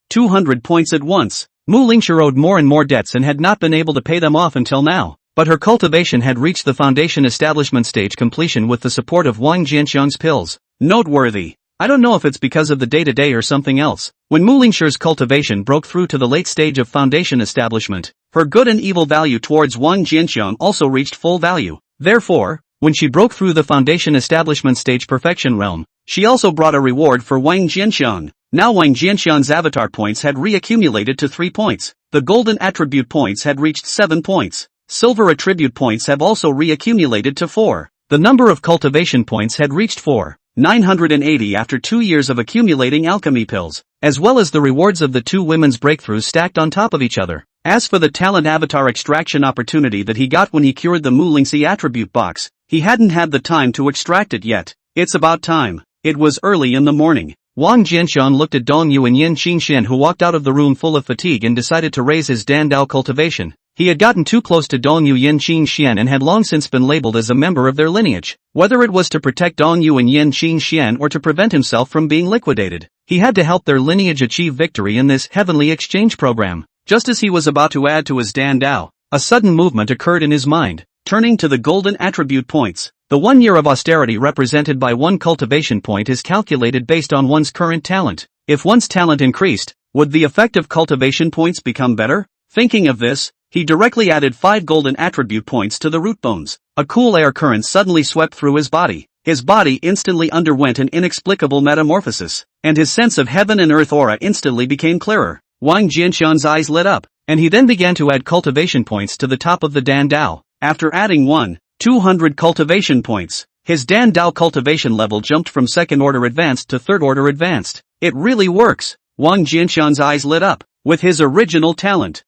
Speaker 1: 200 points at once. Mu Lingshi owed more and more debts and had not been able to pay them off until now, but her cultivation had reached the foundation establishment stage completion with the support of Wang Jianxiang's pills. Noteworthy. I don't know if it's because of the day-to-day or something else. When Mu Lingshi's cultivation broke through to the late stage of foundation establishment, her good and evil value towards Wang Jianxiang also reached full value. Therefore, when she broke through the foundation establishment stage perfection realm, she also brought a reward for Wang Jianxiang. Now Wang Jianxiang's avatar points had reaccumulated to 3 points. The golden attribute points had reached 7 points. Silver attribute points have also reaccumulated to 4. The number of cultivation points had reached 4,980 after 2 years of accumulating alchemy pills, as well as the rewards of the 2 women's breakthroughs stacked on top of each other. As for the talent avatar extraction opportunity that he got when he cured the Mu Lingshi attribute box, he hadn't had the time to extract it yet. It's about time. It was early in the morning. Wang Jianxiang looked at Dong Yu and Yan Xingxian, who walked out of the room full of fatigue and decided to raise his Dan Dao cultivation. He had gotten too close to Dong Yu Yan Xingxian and had long since been labeled as a member of their lineage. Whether it was to protect Dong Yu and Yan Xingxian or to prevent himself from being liquidated, he had to help their lineage achieve victory in this heavenly exchange program. Just as he was about to add to his Dan Dao, a sudden movement occurred in his mind. Turning to the golden attribute points, the 1 year of austerity represented by 1 cultivation point is calculated based on one's current talent. If one's talent increased, would the effective cultivation points become better? Thinking of this, he directly added 5 golden attribute points to the root bones. A cool air current suddenly swept through his body. His body instantly underwent an inexplicable metamorphosis, and his sense of heaven and earth aura instantly became clearer. Wang Jianxiang's eyes lit up, and he then began to add cultivation points to the top of the Dan Dao. After adding 200 cultivation points, his Dan Dao cultivation level jumped from 2nd order advanced to 3rd order advanced. It really works. Wang Jianxiang's eyes lit up. With his original talent,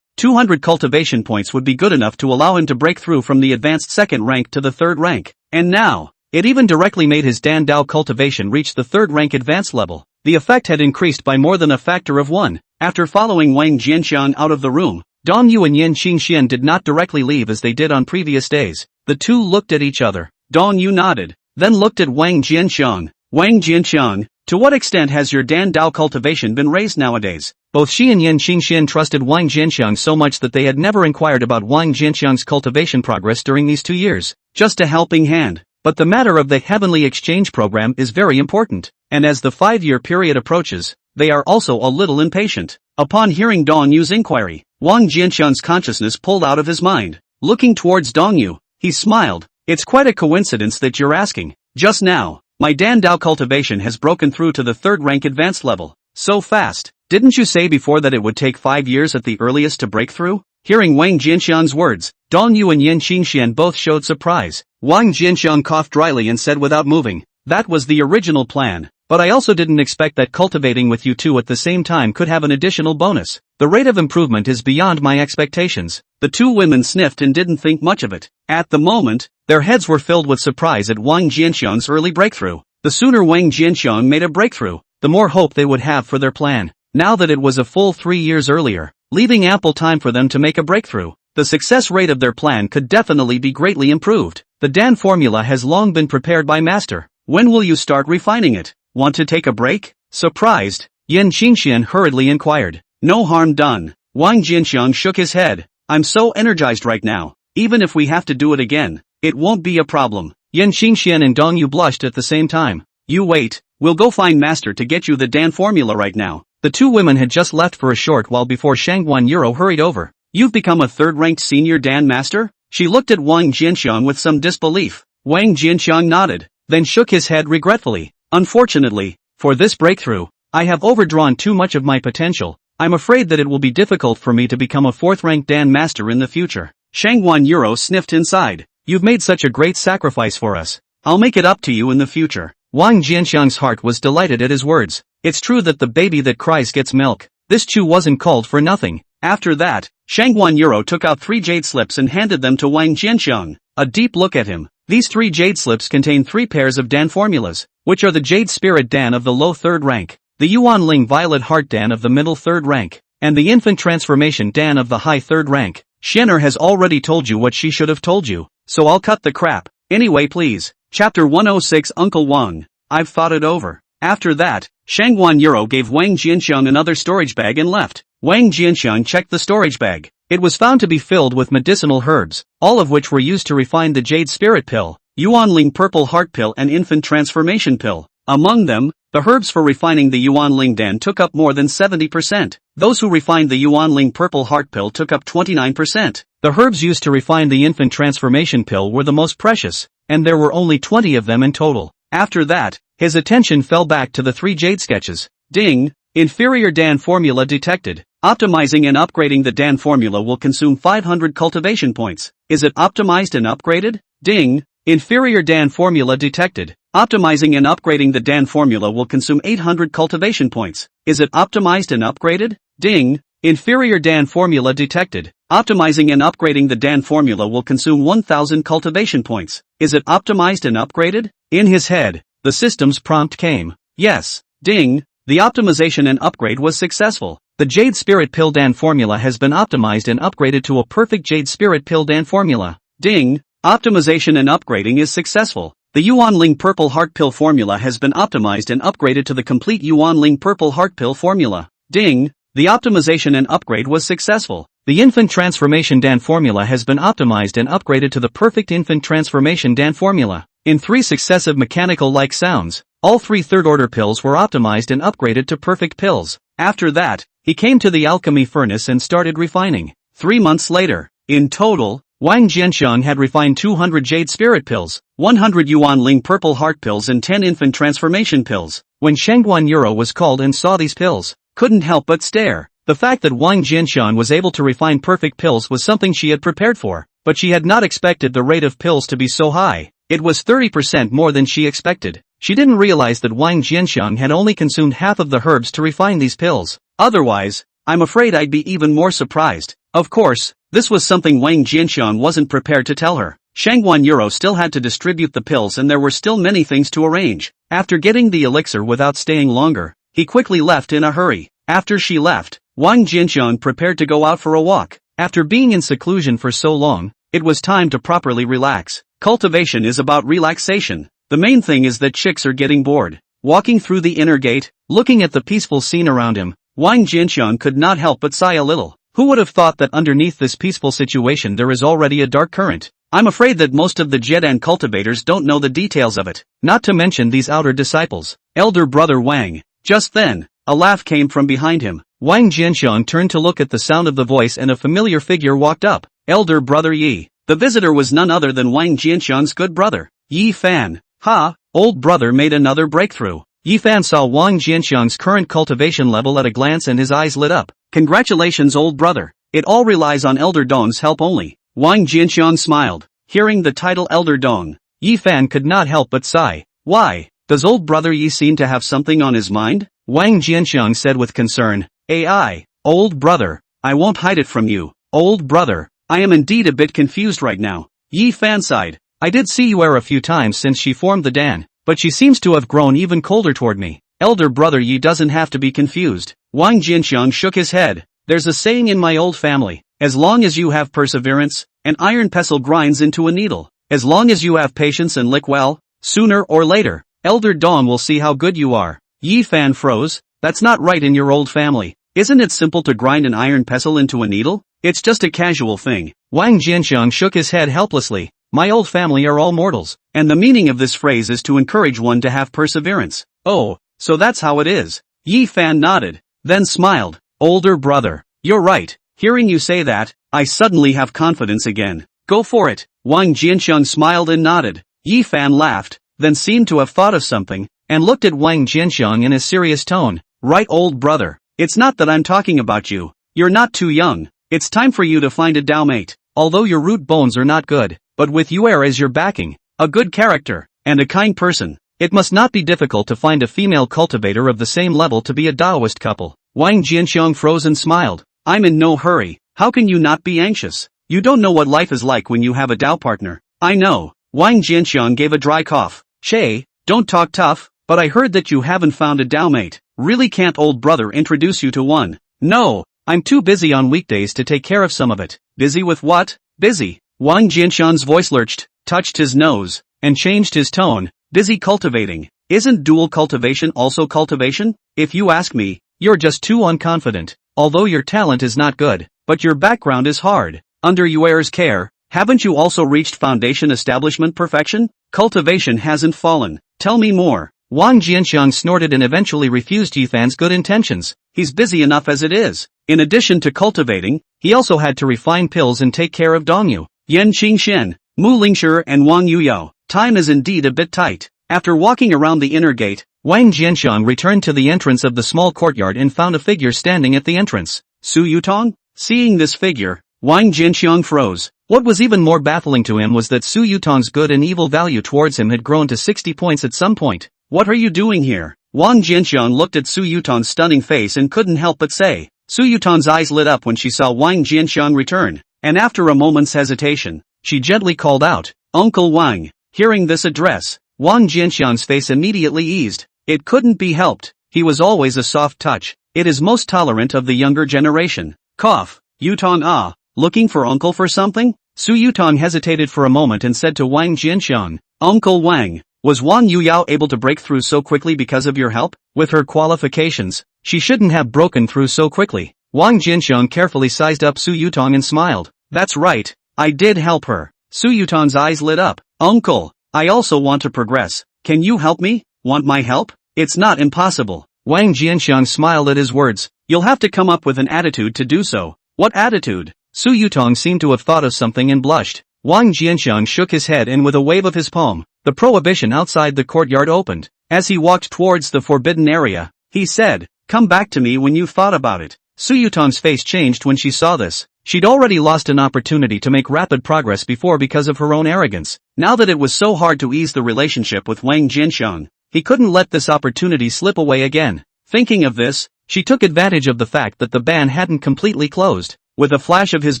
Speaker 1: 200 cultivation points would be good enough to allow him to break through from the advanced 2nd rank to the 3rd rank. And now, it even directly made his Dan Dao cultivation reach the 3rd rank advanced level. The effect had increased by more than a factor of 1. After following Wang Jianxiang out of the room, Dong Yu and Yan Xingxian did not directly leave as they did on previous days. The two looked at each other. Dong Yu nodded, then looked at Wang Jianxiang. Wang Jianxiang, to what extent has your Dan Dao cultivation been raised nowadays? Both she and Yan Xingxian trusted Wang Jianxiang so much that they had never inquired about Wang Jianxiang's cultivation progress during these 2 years. Just a helping hand. But the matter of the Heavenly Exchange Program is very important, and as the 5-year period approaches, they are also a little impatient. Upon hearing Dong Yu's inquiry, Wang Jianxiang's consciousness pulled out of his mind. Looking towards Dong Yu, he smiled. It's quite a coincidence that you're asking. Just now, my Dan Dao cultivation has broken through to the 3rd rank advanced level. So fast. Didn't you say before that it would take 5 years at the earliest to break through? Hearing Wang Jianxiang's words, Dong Yu and Yan Xingxian both showed surprise. Wang Jianxiang coughed dryly and said without moving, "That was the original plan, but I also didn't expect that cultivating with you two at the same time could have an additional bonus. The rate of improvement is beyond my expectations." The 2 women sniffed and didn't think much of it. At the moment, their heads were filled with surprise at Wang Jianxiang's early breakthrough. The sooner Wang Jianxiang made a breakthrough, the more hope they would have for their plan. Now that it was a full 3 years earlier, leaving ample time for them to make a breakthrough, the success rate of their plan could definitely be greatly improved. The Dan formula has long been prepared by Master. When will you start refining it? Want to take a break? Surprised, Yan Xingxian hurriedly inquired. No harm done. Wang Jianxiang shook his head. I'm so energized right now. Even if we have to do it again, it won't be a problem. Yan Xingxian and Dong Yu blushed at the same time. You wait, we'll go find Master to get you the Dan formula right now. The 2 women had just left for a short while before Shangguan Yuro hurried over. You've become a 3rd-ranked senior Dan master? She looked at Wang Jianxiang with some disbelief. Wang Jianxiang nodded, then shook his head regretfully. Unfortunately, for this breakthrough, I have overdrawn too much of my potential. I'm afraid that it will be difficult for me to become a 4th-ranked Dan master in the future. Shangguan Yuro sniffed inside. You've made such a great sacrifice for us. I'll make it up to you in the future. Wang Jianxiang's heart was delighted at his words. It's true that the baby that cries gets milk. This chew wasn't called for nothing. After that, Shangguan Yuro took out 3 jade slips and handed them to Wang Jianxiang. A deep look at him. These 3 jade slips contain 3 pairs of Dan formulas, which are the Jade Spirit Dan of the low 3rd rank, the Yuan Ling Violet Heart Dan of the middle 3rd rank, and the Infant Transformation Dan of the high 3rd rank. Shenner has already told you what she should have told you, so I'll cut the crap. Anyway please. Chapter 106 Uncle Wang. I've thought it over. After that, Shangguan Yuro gave Wang Jianxiang another storage bag and left. Wang Jianxiang checked the storage bag. It was found to be filled with medicinal herbs, all of which were used to refine the Jade Spirit Pill, Yuan Ling Purple Heart Pill and Infant Transformation Pill. Among them, the herbs for refining the Yuan Ling Dan took up more than 70%. Those who refined the Yuan Ling Purple Heart Pill took up 29%. The herbs used to refine the Infant Transformation Pill were the most precious, and there were only 20 of them in total. After that, his attention fell back to the 3 jade sketches. Ding! Inferior Dan formula detected. Optimizing and upgrading the Dan formula will consume 500 cultivation points. Is it optimized and upgraded? Ding! Inferior Dan formula detected. Optimizing and upgrading the Dan formula will consume 800 cultivation points. Is it optimized and upgraded? Ding! Inferior Dan formula detected. Optimizing and upgrading the Dan formula will consume 1000 cultivation points. Is it optimized and upgraded? In his head, the system's prompt came. Yes. Ding! The optimization and upgrade was successful. The Jade Spirit Pill Dan formula has been optimized and upgraded to a perfect Jade Spirit Pill Dan formula. Ding! Optimization and upgrading is successful. The Yuan Ling Purple Heart Pill formula has been optimized and upgraded to the complete Yuan Ling Purple Heart Pill formula. Ding! The optimization and upgrade was successful. The Infant Transformation Dan formula has been optimized and upgraded to the perfect Infant Transformation Dan formula. In 3 successive mechanical-like sounds, all 3 third-order pills were optimized and upgraded to perfect pills. After that, he came to the alchemy furnace and started refining. 3 months later, in total, Wang Jianxiang had refined 200 Jade Spirit Pills, 100 Yuan Ling Purple Heart Pills and 10 Infant Transformation Pills. When Shangguan Yuro was called and saw these pills, couldn't help but stare. The fact that Wang Jianxiang was able to refine perfect pills was something she had prepared for, but she had not expected the rate of pills to be so high. It was 30% more than she expected. She didn't realize that Wang Jianxiang had only consumed half of the herbs to refine these pills. Otherwise, I'm afraid I'd be even more surprised. Of course, this was something Wang Jianxiang wasn't prepared to tell her. Shangguan Yuro still had to distribute the pills and there were still many things to arrange. After getting the elixir without staying longer, he quickly left in a hurry. After she left, Wang Jianxiang prepared to go out for a walk. After being in seclusion for so long, it was time to properly relax. Cultivation is about relaxation. The main thing is that chicks are getting bored. Walking through the inner gate, looking at the peaceful scene around him, Wang Jianxiang could not help but sigh a little. Who would have thought that underneath this peaceful situation there is already a dark current? I'm afraid that most of the Jedan cultivators don't know the details of it, not to mention these outer disciples. Elder brother Wang. Just then, a laugh came from behind him. Wang Jianxiang turned to look at the sound of the voice and a familiar figure walked up. Elder brother Yi. The visitor was none other than Wang Jianxiang's good brother, Yi Fan. Ha! Old brother made another breakthrough. Yi Fan saw Wang Jianxiang's current cultivation level at a glance and his eyes lit up. Congratulations old brother. It all relies on Elder Dong's help only. Wang Jianxiang smiled. Hearing the title Elder Dong, Yi Fan could not help but sigh. Why? Does old brother Yi seem to have something on his mind? Wang Jianxiang said with concern. AI. Old brother. I won't hide it from you. Old brother. I am indeed a bit confused right now. Yi Fan sighed. I did see Yuer a few times since she formed the Dan, but she seems to have grown even colder toward me. Elder brother Yi doesn't have to be confused. Wang Jianxiang shook his head. There's a saying in my old family. As long as you have perseverance, an iron pestle grinds into a needle. As long as you have patience and lick well, sooner or later, Elder Dong will see how good you are. Yi Fan froze. That's not right in your old family. Isn't it simple to grind an iron pestle into a needle? It's just a casual thing. Wang Jianxiang shook his head helplessly. My old family are all mortals, and the meaning of this phrase is to encourage one to have perseverance. Oh, so that's how it is. Yi Fan nodded, then smiled. Older brother, you're right. Hearing you say that, I suddenly have confidence again. Go for it. Wang Jianxiang smiled and nodded. Yi Fan laughed, then seemed to have thought of something, and looked at Wang Jianxiang in a serious tone. Right old brother. It's not that I'm talking about you. You're not too young. It's time for you to find a Dao mate. Although your root bones are not good, but with Yuer as your backing, a good character, and a kind person, it must not be difficult to find a female cultivator of the same level to be a Daoist couple. Wang Jianxiang froze and smiled. I'm in no hurry. How can you not be anxious? You don't know what life is like when you have a Dao partner. I know. Wang Jianxiang gave a dry cough. Che, don't talk tough, but I heard that you haven't found a Dao mate. Really can't old brother introduce you to one? No, I'm too busy on weekdays to take care of some of it. Busy with what? Busy. Wang Jianxiang's voice lurched, touched his nose, and changed his tone. Busy cultivating. Isn't dual cultivation also cultivation? If you ask me, you're just too unconfident. Although your talent is not good, but your background is hard. Under Yuer's care, haven't you also reached foundation establishment perfection? Cultivation hasn't fallen. Tell me more. Wang Jianxiang snorted and eventually refused Yi Fan's good intentions. He's busy enough as it is. In addition to cultivating, he also had to refine pills and take care of Dongyu, Yan Qingxian, Mu Lingshi and Wang Yuyao. Time is indeed a bit tight. After walking around the inner gate, Wang Jianxiang returned to the entrance of the small courtyard and found a figure standing at the entrance. Su Yutong? Seeing this figure, Wang Jianxiang froze. What was even more baffling to him was that Su Yutong's good and evil value towards him had grown to 60 points at some point. What are you doing here? Wang Jianxiang looked at Su Yutong's stunning face and couldn't help but say. Su Yutong's eyes lit up when she saw Wang Jianxiang return, and after a moment's hesitation, she gently called out, Uncle Wang. Hearing this address, Wang Jianxiang's face immediately eased. It couldn't be helped. He was always a soft touch. It is most tolerant of the younger generation. Cough. Yutong looking for uncle for something? Su Yutong hesitated for a moment and said to Wang Jianxiang, Uncle Wang, was Wang Yuyao able to break through so quickly because of your help? With her qualifications, she shouldn't have broken through so quickly. Wang Jianxiang carefully sized up Su Yutong and smiled. That's right, I did help her. Su Yutong's eyes lit up. Uncle, I also want to progress. Can you help me? Want my help? It's not impossible. Wang Jianxiang smiled at his words. You'll have to come up with an attitude to do so. What attitude? Su Yutong seemed to have thought of something and blushed. Wang Jianxiang shook his head and with a wave of his palm, the prohibition outside the courtyard opened. As he walked towards the forbidden area, he said, Come back to me when you've thought about it. Su Yutong's face changed when she saw this. She'd already lost an opportunity to make rapid progress before because of her own arrogance. Now that it was so hard to ease the relationship with Wang Jianxiang, he couldn't let this opportunity slip away again. Thinking of this, she took advantage of the fact that the ban hadn't completely closed. With a flash of his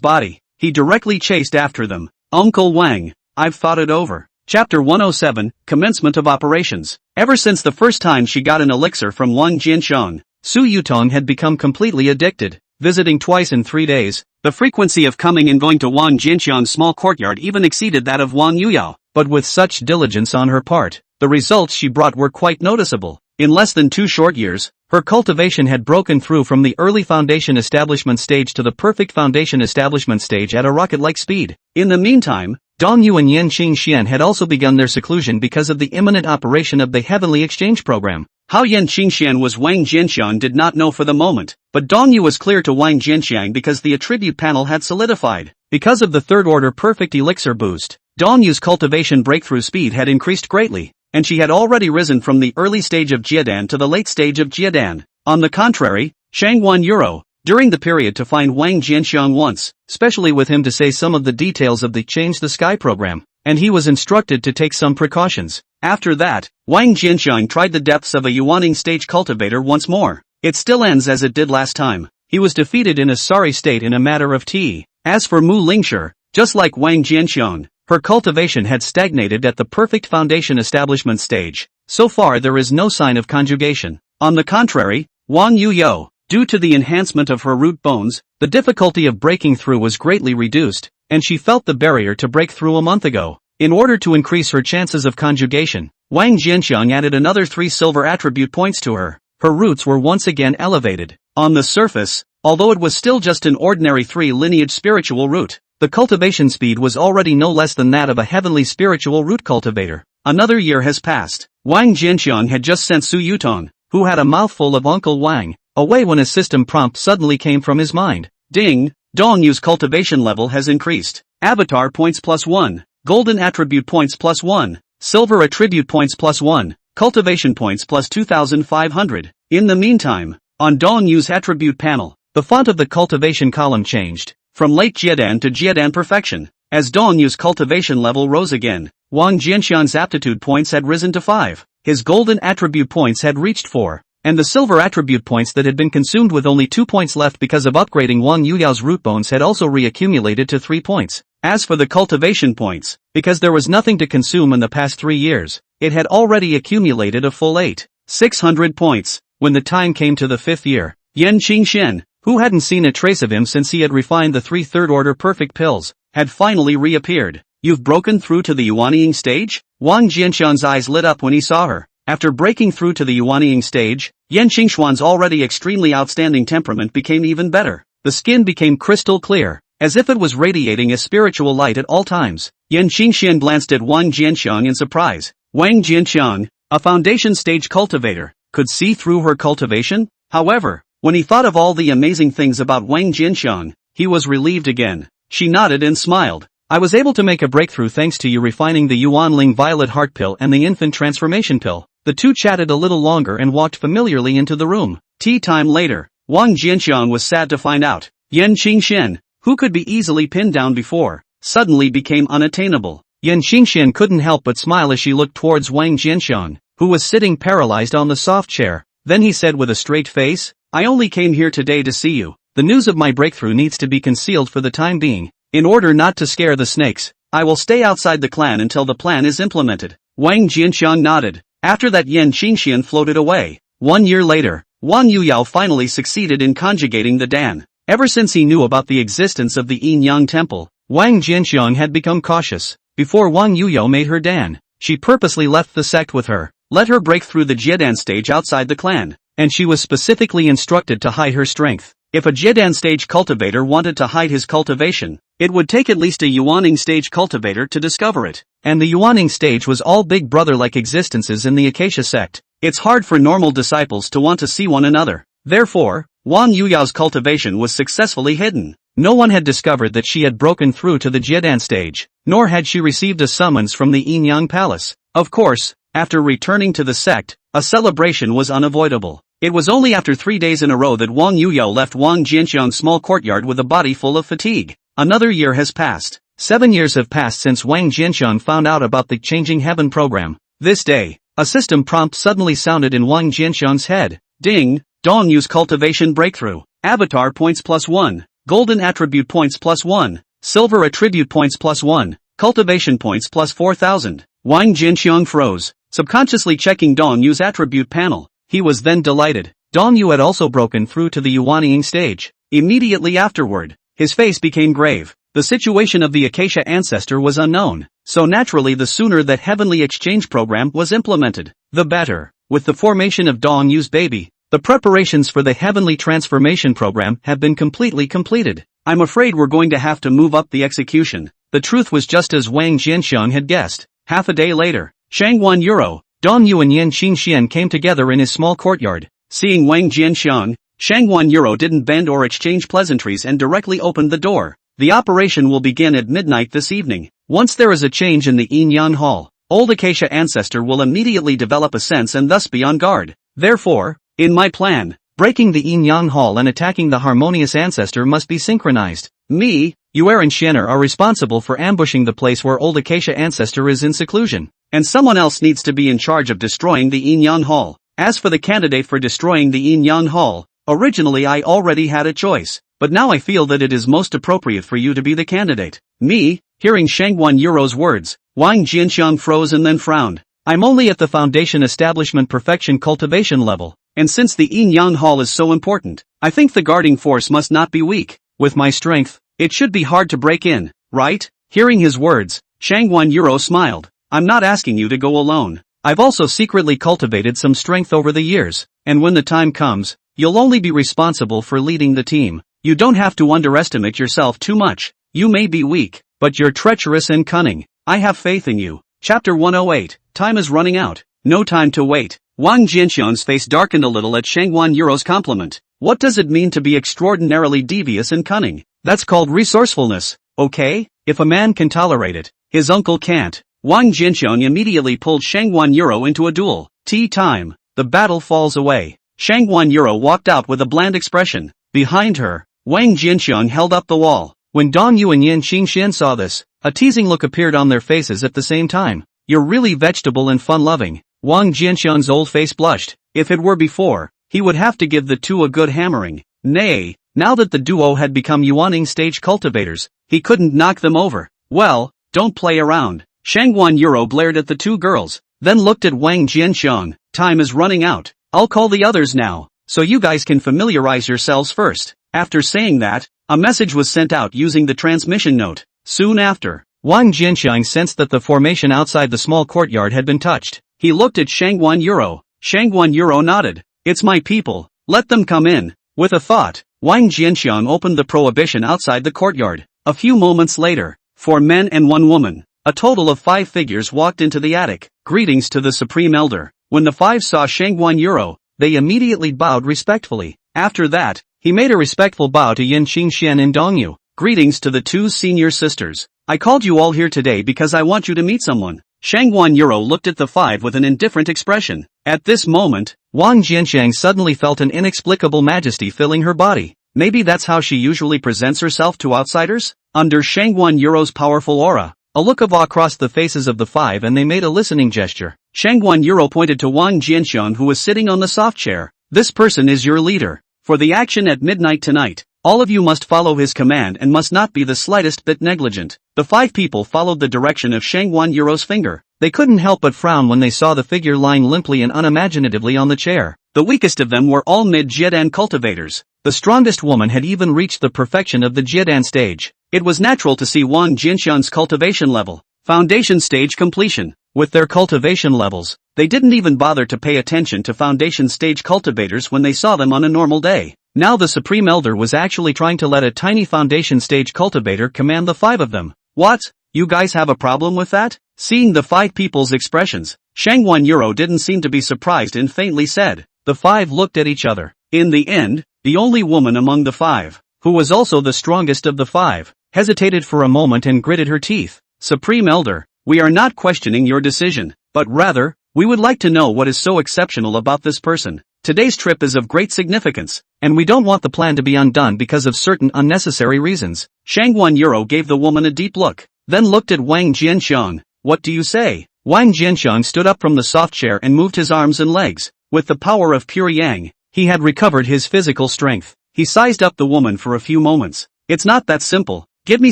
Speaker 1: body, he directly chased after them. Uncle Wang, I've thought it over. Chapter 107, Commencement of Operations. Ever since the first time she got an elixir from Wang Jianxiang, Su Yutong had become completely addicted. Visiting twice in 3 days, the frequency of coming and going to Wang Jianxiang's small courtyard even exceeded that of Wang Yuyao. But with such diligence on her part, the results she brought were quite noticeable. In less than 2 short years, her cultivation had broken through from the early foundation establishment stage to the perfect foundation establishment stage at a rocket-like speed. In the meantime, Dong Yu and Yan Qingxian had also begun their seclusion because of the imminent operation of the Heavenly Exchange Program. How Yan Qingxian was Wang Jianxiang did not know for the moment, but Dong Yu was clear to Wang Jianxiang because the attribute panel had solidified. Because of the third-order perfect elixir boost, Dong Yu's cultivation breakthrough speed had increased greatly, and she had already risen from the early stage of Jiedan to the late stage of Jiedan. On the contrary, Shang Wan Euro, during the period to find Wang Jianxiang once, especially with him to say some of the details of the Change the Sky program, and he was instructed to take some precautions. After that, Wang Jianxiang tried the depths of a Yuaning stage cultivator once more. It still ends as it did last time. He was defeated in a sorry state in a matter of tea. As for Mu Lingshi, just like Wang Jianxiang, her cultivation had stagnated at the perfect foundation establishment stage. So far there is no sign of conjugation. On the contrary, Wang Yuyo, due to the enhancement of her root bones, the difficulty of breaking through was greatly reduced, and she felt the barrier to break through a month ago. In order to increase her chances of conjugation, Wang Jianxiang added another 3 silver attribute points to her. Her roots were once again elevated. On the surface, although it was still just an ordinary 3-lineage spiritual root, the cultivation speed was already no less than that of a heavenly spiritual root cultivator. Another year has passed. Wang Jianxiang had just sent Su Yutong, who had a mouthful of Uncle Wang, away when a system prompt suddenly came from his mind. Ding! Dong Yu's cultivation level has increased. Avatar points +1. Golden attribute points +1, silver attribute points +1, cultivation points +2,500. In the meantime, on Dong Yu's attribute panel, the font of the cultivation column changed, from late Jiedan to Jiedan perfection. As Dong Yu's cultivation level rose again, Wang Jianxiang's aptitude points had risen to 5, his golden attribute points had reached 4, and the silver attribute points that had been consumed with only 2 points left because of upgrading Wang Yuyao's root bones had also reaccumulated to 3 points. As for the cultivation points, because there was nothing to consume in the past 3 years, it had already accumulated a full 600 points. When the time came to the 5th year, Yan Qingxian, who hadn't seen a trace of him since he had refined the 3 third-order perfect pills, had finally reappeared. You've broken through to the Yuanying stage? Wang Jianxiang's eyes lit up when he saw her. After breaking through to the Yuanying stage, Yan Qingxuan's already extremely outstanding temperament became even better. The skin became crystal clear, as if it was radiating a spiritual light at all times. Yan Qingxian glanced at Wang Jianxiang in surprise. Wang Jianxiang, a foundation stage cultivator, could see through her cultivation? However, when he thought of all the amazing things about Wang Jianxiang, he was relieved again. She nodded and smiled. I was able to make a breakthrough thanks to you refining the Yuanling Violet Heart Pill and the Infant Transformation Pill. The two chatted a little longer and walked familiarly into the room. Tea time later, Wang Jianxiang was sad to find out. Yan Qingxian, who could be easily pinned down before, suddenly became unattainable. Yan Qingxian couldn't help but smile as she looked towards Wang Jianxiang, who was sitting paralyzed on the soft chair. Then he said with a straight face, I only came here today to see you. The news of my breakthrough needs to be concealed for the time being. In order not to scare the snakes, I will stay outside the clan until the plan is implemented. Wang Jianxiang nodded. After that, Yan Qingxian floated away. 1 year later, Wang Yuyao finally succeeded in conjugating the Dan. Ever since he knew about the existence of the Yin Yang Temple, Wang Jianxiang had become cautious. Before Wang Yuyao made her Dan, she purposely left the sect with her, let her break through the Jiedan stage outside the clan, and she was specifically instructed to hide her strength. If a Jiedan stage cultivator wanted to hide his cultivation, it would take at least a Yuaning stage cultivator to discover it. And the Yuaning stage was all big brother-like existences in the Acacia sect. It's hard for normal disciples to want to see one another. Therefore, Wang Yuyao's cultivation was successfully hidden. No one had discovered that she had broken through to the Jiedan stage, nor had she received a summons from the Yin Yang Palace. Of course, after returning to the sect, a celebration was unavoidable. It was only after 3 days in a row that Wang Yuyao left Wang Jianxiang's small courtyard with a body full of fatigue. Another year has passed. 7 years have passed since Wang Jianxiang found out about the Changing Heaven program. This day, a system prompt suddenly sounded in Wang Jianxiang's head. Ding! Dong Yu's cultivation breakthrough. Avatar points +1. Golden attribute points +1. Silver attribute points +1. Cultivation points +4,000. Wang Jianxiang froze, subconsciously checking Dong Yu's attribute panel. He was then delighted. Dong Yu had also broken through to the Yuanying stage. Immediately afterward, his face became grave. The situation of the Acacia ancestor was unknown, so naturally the sooner that Heavenly Exchange program was implemented, the better. with the formation of Dong Yu's baby, the preparations for the Heavenly Transformation Program have been completely completed. I'm afraid we're going to have to move up the execution. The truth was just as Wang Jianxiang had guessed. Half a day later, Shangguan Yuro, Dong Yu and Yan Qingxian came together in his small courtyard. Seeing Wang Jianxiang, Shangguan Yuro didn't bend or exchange pleasantries and directly opened the door. The operation will begin at midnight this evening. Once there is a change in the Yin Yan Hall, old Acacia ancestor will immediately develop a sense and thus be on guard. Therefore, in my plan, breaking the Yin Yang Hall and attacking the harmonious ancestor must be synchronized. Me, Yuer and Shanner are responsible for ambushing the place where old Acacia ancestor is in seclusion, and someone else needs to be in charge of destroying the Yin Yang Hall. As for the candidate for destroying the Yin Yang Hall, originally I already had a choice, but now I feel that it is most appropriate for you to be the candidate. Me, hearing Shangguan Yuro's words, Wang Jianxiang froze and then frowned. I'm only at the foundation establishment perfection cultivation level, and since the Yin Yang Hall is so important, I think the guarding force must not be weak. With my strength, it should be hard to break in, right? Hearing his words, Shangguan Yuro smiled. I'm not asking you to go alone. I've also secretly cultivated some strength over the years, and when the time comes, you'll only be responsible for leading the team. You don't have to underestimate yourself too much. You may be weak, but you're treacherous and cunning. I have faith in you. Chapter 108. Time is running out. No time to wait. Wang Jianxiang's face darkened a little at Shangguan Yuro's compliment. What does it mean to be extraordinarily devious and cunning? That's called resourcefulness, okay? If a man can tolerate it, his uncle can't. Wang Jianxiang immediately pulled Shangguan Yuro into a duel. Tea time. The battle falls away. Shangguan Yuro walked out with a bland expression. Behind her, Wang Jianxiang held up the wall. When Dong Yu and Yan Qingxian saw this, a teasing look appeared on their faces at the same time. You're really vegetable and fun-loving. Wang Jianxiang's old face blushed. If it were before, he would have to give the two a good hammering. Nay, now that the duo had become Yuaning stage cultivators, he couldn't knock them over. Well, don't play around. Shangguan Yuro glared at the two girls, then looked at Wang Jianxiang. Time is running out. I'll call the others now, so you guys can familiarize yourselves first. After saying that, a message was sent out using the transmission note. Soon after, Wang Jianxiang sensed that the formation outside the small courtyard had been touched. He looked at Shangguan Yuro. Shangguan Yuro nodded. It's my people. Let them come in. With a thought, Wang Jianxiang opened the prohibition outside the courtyard. A few moments later, 4 men and 1 woman, a total of 5 figures walked into the attic. Greetings to the Supreme Elder. When the 5 saw Shangguan Yuro, they immediately bowed respectfully. After that, he made a respectful bow to Yan Qingxian and Dong Yu. Greetings to the 2 senior sisters. I called you all here today because I want you to meet someone. Shangguan Yuro looked at the 5 with an indifferent expression. At this moment, Wang Jianxiang suddenly felt an inexplicable majesty filling her body. Maybe that's how she usually presents herself to outsiders? Under Shangguan Yuro's powerful aura, a look of awe crossed the faces of the 5 and they made a listening gesture. Shangguan Yuro pointed to Wang Jianxiang who was sitting on the soft chair. This person is your leader. For the action at midnight tonight, all of you must follow his command and must not be the slightest bit negligent. The 5 people followed the direction of Shangguan Yuro's finger. They couldn't help but frown when they saw the figure lying limply and unimaginatively on the chair. The weakest of them were all mid-Jiedan cultivators. The strongest woman had even reached the perfection of the Jiedan stage. It was natural to see Wang Jianxiang's cultivation level. Foundation stage completion. With their cultivation levels, they didn't even bother to pay attention to foundation stage cultivators when they saw them on a normal day. Now the Supreme Elder was actually trying to let a tiny foundation stage cultivator command the 5 of them. What? You guys have a problem with that? Seeing the 5 people's expressions, Shangguan Yuro didn't seem to be surprised and faintly said. The 5 looked at each other. In the end, the only woman among the 5, who was also the strongest of the 5, hesitated for a moment and gritted her teeth. Supreme Elder, we are not questioning your decision, but rather, we would like to know what is so exceptional about this person. Today's trip is of great significance, and we don't want the plan to be undone because of certain unnecessary reasons. Shangguan Yuro gave the woman a deep look, then looked at Wang Jianxiang. What do you say? Wang Jianxiang stood up from the soft chair and moved his arms and legs. With the power of pure yang, he had recovered his physical strength. He sized up the woman for a few moments. It's not that simple. Give me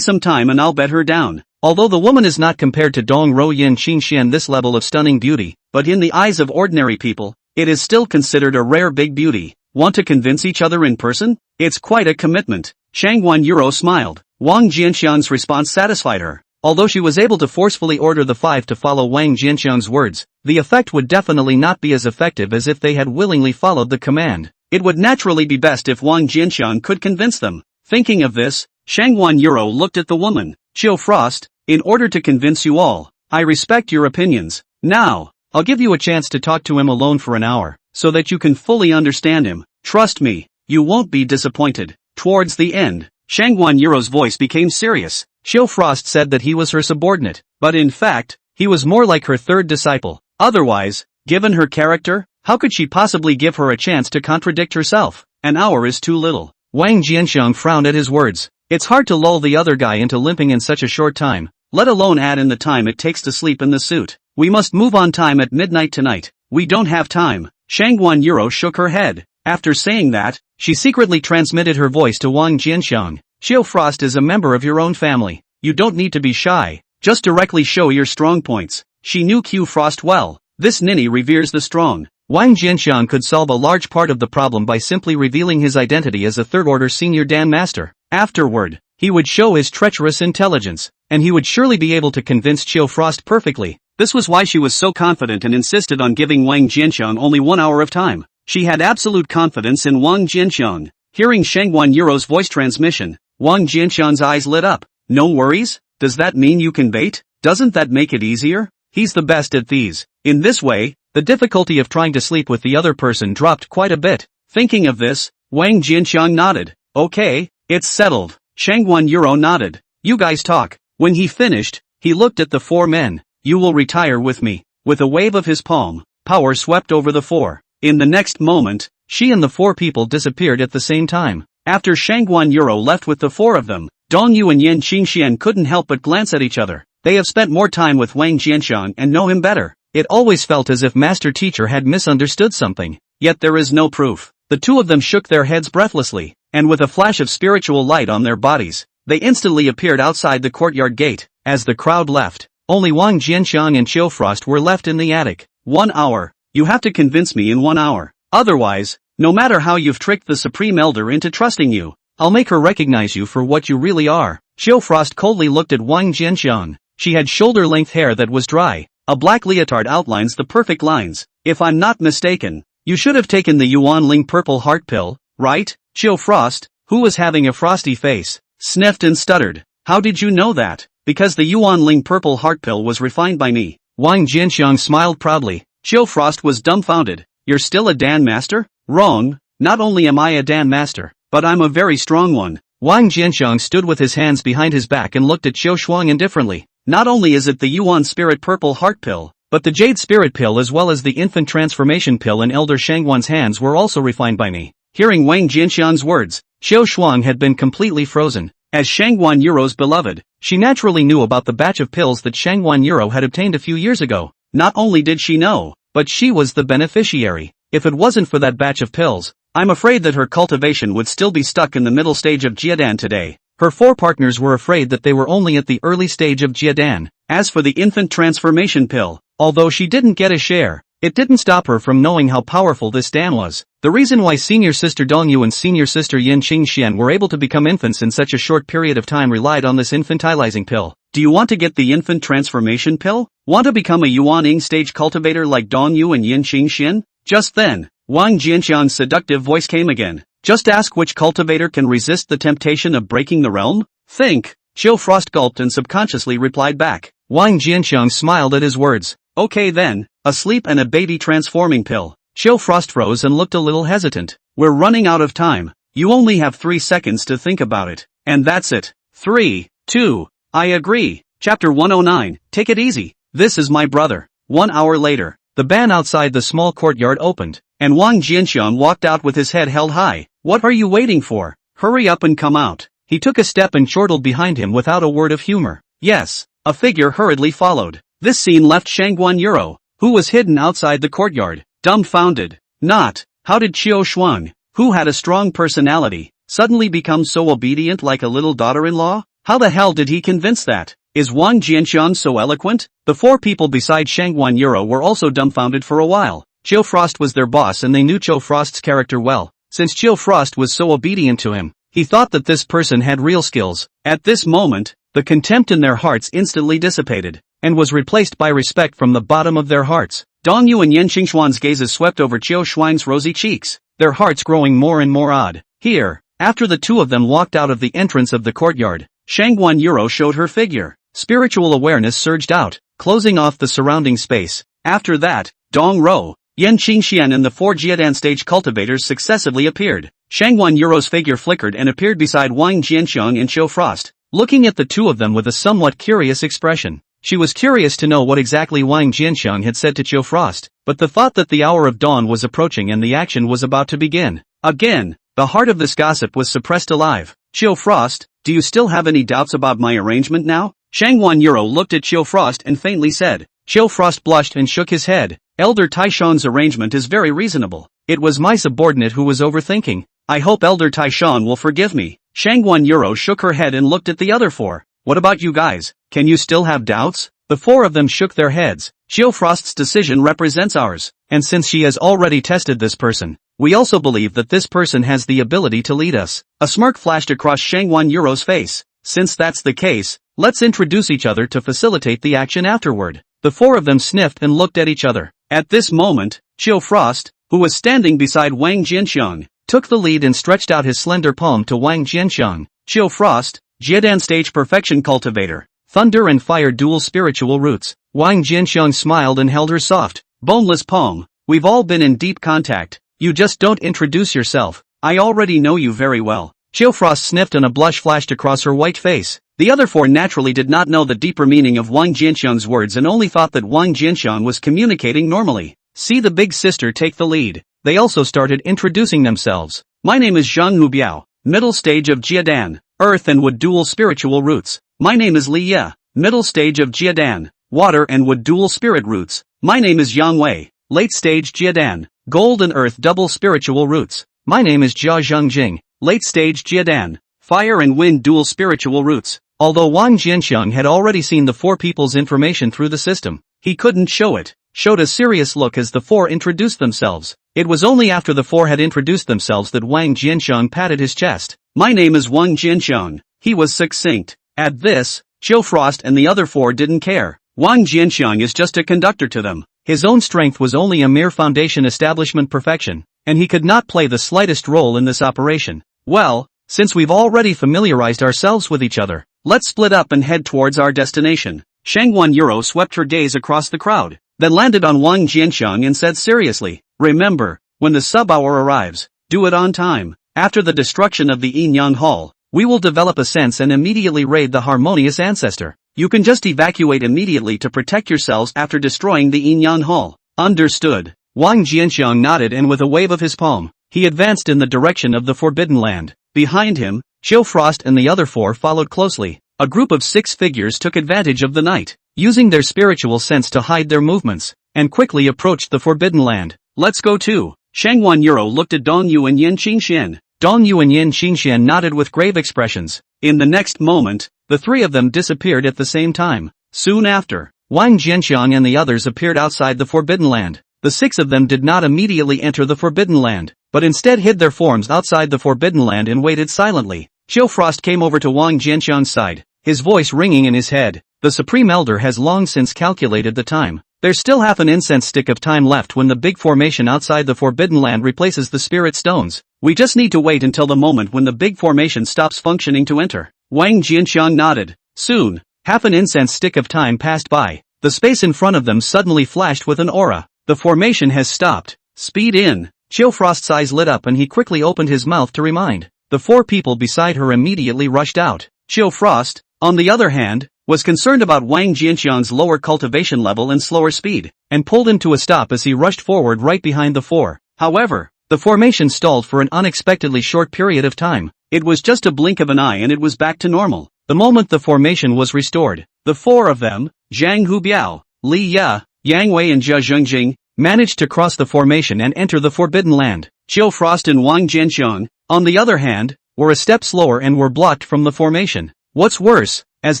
Speaker 1: some time and I'll bet her down. Although the woman is not compared to Dong Ro Yan Qingxian this level of stunning beauty, but in the eyes of ordinary people, it is still considered a rare big beauty. Want to convince each other in person? It's quite a commitment. Shangguan Yuro smiled. Wang Jianxiang's response satisfied her. Although she was able to forcefully order the five to follow Wang Jianxiang's words, the effect would definitely not be as effective as if they had willingly followed the command. It would naturally be best if Wang Jianxiang could convince them. Thinking of this, Shangguan Yuro looked at the woman. Chill Frost, in order to convince you all, I respect your opinions. Now, I'll give you a chance to talk to him alone for an hour, so that you can fully understand him. Trust me, you won't be disappointed. Towards the end, Shangguan Yuro's voice became serious. Chill Frost said that he was her subordinate, but in fact, he was more like her third disciple. Otherwise, given her character, how could she possibly give her a chance to contradict herself? An hour is too little. Wang Jianxiang frowned at his words. It's hard to lull the other guy into limping in such a short time, let alone add in the time it takes to sleep in the suit. We must move on time at midnight tonight. We don't have time. Shangguan Yuro shook her head. After saying that, she secretly transmitted her voice to Wang Jianxiang. Chill Frost is a member of your own family. You don't need to be shy. Just directly show your strong points. She knew Q Frost well. This ninny reveres the strong. Wang Jianxiang could solve a large part of the problem by simply revealing his identity as a third-order senior Dan master. Afterward, he would show his treacherous intelligence, and he would surely be able to convince Chill Frost perfectly. This was why she was so confident and insisted on giving Wang Jianxiang only 1 hour of time. She had absolute confidence in Wang Jianxiang. Hearing Shangguan Yuro's voice transmission, Wang Jianxiang's eyes lit up. No worries? Does that mean you can bait? Doesn't that make it easier? He's the best at these. In this way, the difficulty of trying to sleep with the other person dropped quite a bit. Thinking of this, Wang Jianxiang nodded. Okay, it's settled. Shangguan Yuro nodded. You guys talk. When he finished, he looked at the four men. You will retire with me. With a wave of his palm, power swept over the four. In the next moment, she and the four people disappeared at the same time. After Shangguan Yuro left with the four of them, Dongyu and Yan Qingxian couldn't help but glance at each other. They have spent more time with Wang Jianxiang and know him better. It always felt as if Master Teacher had misunderstood something. Yet there is no proof. The two of them shook their heads breathlessly, and with a flash of spiritual light on their bodies, they instantly appeared outside the courtyard gate. As the crowd left, only Wang Jianxiang and Chill Frost were left in the attic. 1 hour. You have to convince me in 1 hour. Otherwise, no matter how you've tricked the Supreme Elder into trusting you, I'll make her recognize you for what you really are. Chill Frost coldly looked at Wang Jianxiang. She had shoulder-length hair that was dry. A black leotard outlines the perfect lines. If I'm not mistaken, you should have taken the Yuan Ling purple heart pill, right? Chill Frost, who was having a frosty face, sniffed and stuttered. How did you know that? Because the Yuan Ling purple heart pill was refined by me. Wang Jianxiang smiled proudly. Chill Frost was dumbfounded. You're still a Dan master? Wrong. Not only am I a Dan master, but I'm a very strong one. Wang Jianxiang stood with his hands behind his back and looked at Qiu Shuang indifferently. Not only is it the Yuan Spirit Purple Heart Pill, but the Jade Spirit Pill as well as the Infant Transformation Pill in Elder Shangguan's hands were also refined by me. Hearing Wang Jianxiang's words, Qiu Shuang had been completely frozen. As Shangguan Yuro's beloved, she naturally knew about the batch of pills that Shangguan Yuro had obtained a few years ago. Not only did she know, but she was the beneficiary. If it wasn't for that batch of pills, I'm afraid that her cultivation would still be stuck in the middle stage of Jiadan today. Her four partners were afraid that they were only at the early stage of Jiadan. As for the infant transformation pill, although she didn't get a share, it didn't stop her from knowing how powerful this Dan was. The reason why senior sister Dongyu and senior sister Yin Qingxian were able to become infants in such a short period of time relied on this infantilizing pill. Do you want to get the infant transformation pill? Want to become a Yuan-ing stage cultivator like Dongyu and Yin Qingxian? Just then, Wang Jianxiang's seductive voice came again. Just ask which cultivator can resist the temptation of breaking the realm? Think. Chill Frost gulped and subconsciously replied back. Wang Jianxiang smiled at his words. Okay then, a sleep and a baby transforming pill. Chill Frost froze and looked a little hesitant. We're running out of time. You only have 3 seconds to think about it. And that's it. 3, 2, I agree. Chapter 109, take it easy. This is my brother. 1 hour later, the ban outside the small courtyard opened, and Wang Jianxiang walked out with his head held high. What are you waiting for? Hurry up and come out. He took a step and chortled behind him without a word of humor. Yes, a figure hurriedly followed. This scene left Shangguan Yuro, who was hidden outside the courtyard, dumbfounded. Not, how did Qiu Shuang, who had a strong personality, suddenly become so obedient like a little daughter-in-law? How the hell did he convince that? Is Wang Jianxiang so eloquent? The 4 people beside Shangguan Yuro were also dumbfounded for a while. Chill Frost was their boss and they knew Chill Frost's character well. Since Chill Frost was so obedient to him, he thought that this person had real skills. At this moment, the contempt in their hearts instantly dissipated, and was replaced by respect from the bottom of their hearts. Dong Yu and Yan Qingxuan's gazes swept over Qiu Shuang's rosy cheeks, their hearts growing more and more odd. Here, after the two of them walked out of the entrance of the courtyard, Shangguan Yuro showed her figure. Spiritual awareness surged out, closing off the surrounding space. After that, Dong Ro, Yan Qingxian and the 4 Jiedan stage cultivators successively appeared. Shangguan Yuro's figure flickered and appeared beside Wang Jianxiang and Qiu Frost, looking at the two of them with a somewhat curious expression. She was curious to know what exactly Wang Jianxiang had said to Qiu Frost, but the thought that the hour of dawn was approaching and the action was about to begin. Again, the heart of this gossip was suppressed alive. Qiu Frost, do you still have any doubts about my arrangement now? Shangguan Yuro looked at Qiu Frost and faintly said. Qiu Frost blushed and shook his head. Elder Taishan's arrangement is very reasonable. It was my subordinate who was overthinking. I hope Elder Taishan will forgive me. Shangguan Yuro shook her head and looked at the other four. What about you guys? Can you still have doubts? The four of them shook their heads. Qiu Frost's decision represents ours, and since she has already tested this person, we also believe that this person has the ability to lead us. A smirk flashed across Shangguan Yuro's face. Since that's the case, let's introduce each other to facilitate the action afterward. The four of them sniffed and looked at each other. At this moment, Qiu Frost, who was standing beside Wang Jianxiang, took the lead and stretched out his slender palm to Wang Jianxiang. Qiu Frost, Jiedan Stage Perfection Cultivator, Thunder and Fire Dual Spiritual Roots. Wang Jianxiang smiled and held her soft, boneless palm. We've all been in deep contact. You just don't introduce yourself. I already know you very well. Qiu Frost sniffed and a blush flashed across her white face. The other four naturally did not know the deeper meaning of Wang Jianxiang's words and only thought that Wang Jianxiang was communicating normally. See the big sister take the lead. They also started introducing themselves. My name is Zhang Hubiao, middle stage of Jiedan, Earth and Wood Dual Spiritual Roots. My name is Li Ye, middle stage of Jiedan, Water and Wood Dual Spirit Roots. My name is Yang Wei, late stage Jiedan, Gold and Earth Double Spiritual Roots. My name is Jia Zhengjing, late stage Jiedan, Fire and Wind Dual Spiritual Roots. Although Wang Jianxiang had already seen the four people's information through the system, he couldn't show it, showed a serious look as the four introduced themselves. It was only after the four had introduced themselves that Wang Jianxiang patted his chest. My name is Wang Jianxiang. He was succinct. At this, Qiu Frost and the other four didn't care. Wang Jianxiang is just a conductor to them. His own strength was only a mere foundation establishment perfection, and he could not play the slightest role in this operation. Well, since we've already familiarized ourselves with each other, let's split up and head towards our destination. Shangguan Yuro swept her gaze across the crowd, then landed on Wang Jianxiang and said seriously, remember, when the sub-hour arrives, do it on time. After the destruction of the Yin Yang Hall, we will develop a sense and immediately raid the harmonious ancestor. You can just evacuate immediately to protect yourselves after destroying the Yin Yang Hall. Understood. Wang Jianxiang nodded and with a wave of his palm, he advanced in the direction of the Forbidden Land. Behind him, Qiu Frost and the other four followed closely. A group of 6 figures took advantage of the night, using their spiritual sense to hide their movements, and quickly approached the Forbidden Land. Let's go too. Shangguan Yuro looked at Dong Yu and Yan Qingxian. Dong Yu and Yan Qingxian nodded with grave expressions. In the next moment, the three of them disappeared at the same time. Soon after, Wang Jianxiang and the others appeared outside the Forbidden Land. The 6 of them did not immediately enter the Forbidden Land, but instead hid their forms outside the Forbidden Land and waited silently. Qiu Frost came over to Wang Jianxiang's side, his voice ringing in his head. The Supreme Elder has long since calculated the time. There's still half an incense stick of time left when the big formation outside the Forbidden Land replaces the Spirit Stones. We just need to wait until the moment when the big formation stops functioning to enter. Wang Jianxiang nodded. Soon, half an incense stick of time passed by. The space in front of them suddenly flashed with an aura. The formation has stopped. Speed in. Qiu Frost's eyes lit up and he quickly opened his mouth to remind. The 4 people beside her immediately rushed out. Qiu Frost, on the other hand, was concerned about Wang Jianxiang's lower cultivation level and slower speed, and pulled him to a stop as he rushed forward right behind the 4. However, the formation stalled for an unexpectedly short period of time. It was just a blink of an eye and it was back to normal. The moment the formation was restored, the 4 of them, Zhang Hubiao, Li Ye, Yang Wei and Jia Zhengjing, managed to cross the formation and enter the Forbidden Land. Qiu Frost and Wang Jianxiang, on the other hand, were a step slower and were blocked from the formation. What's worse, as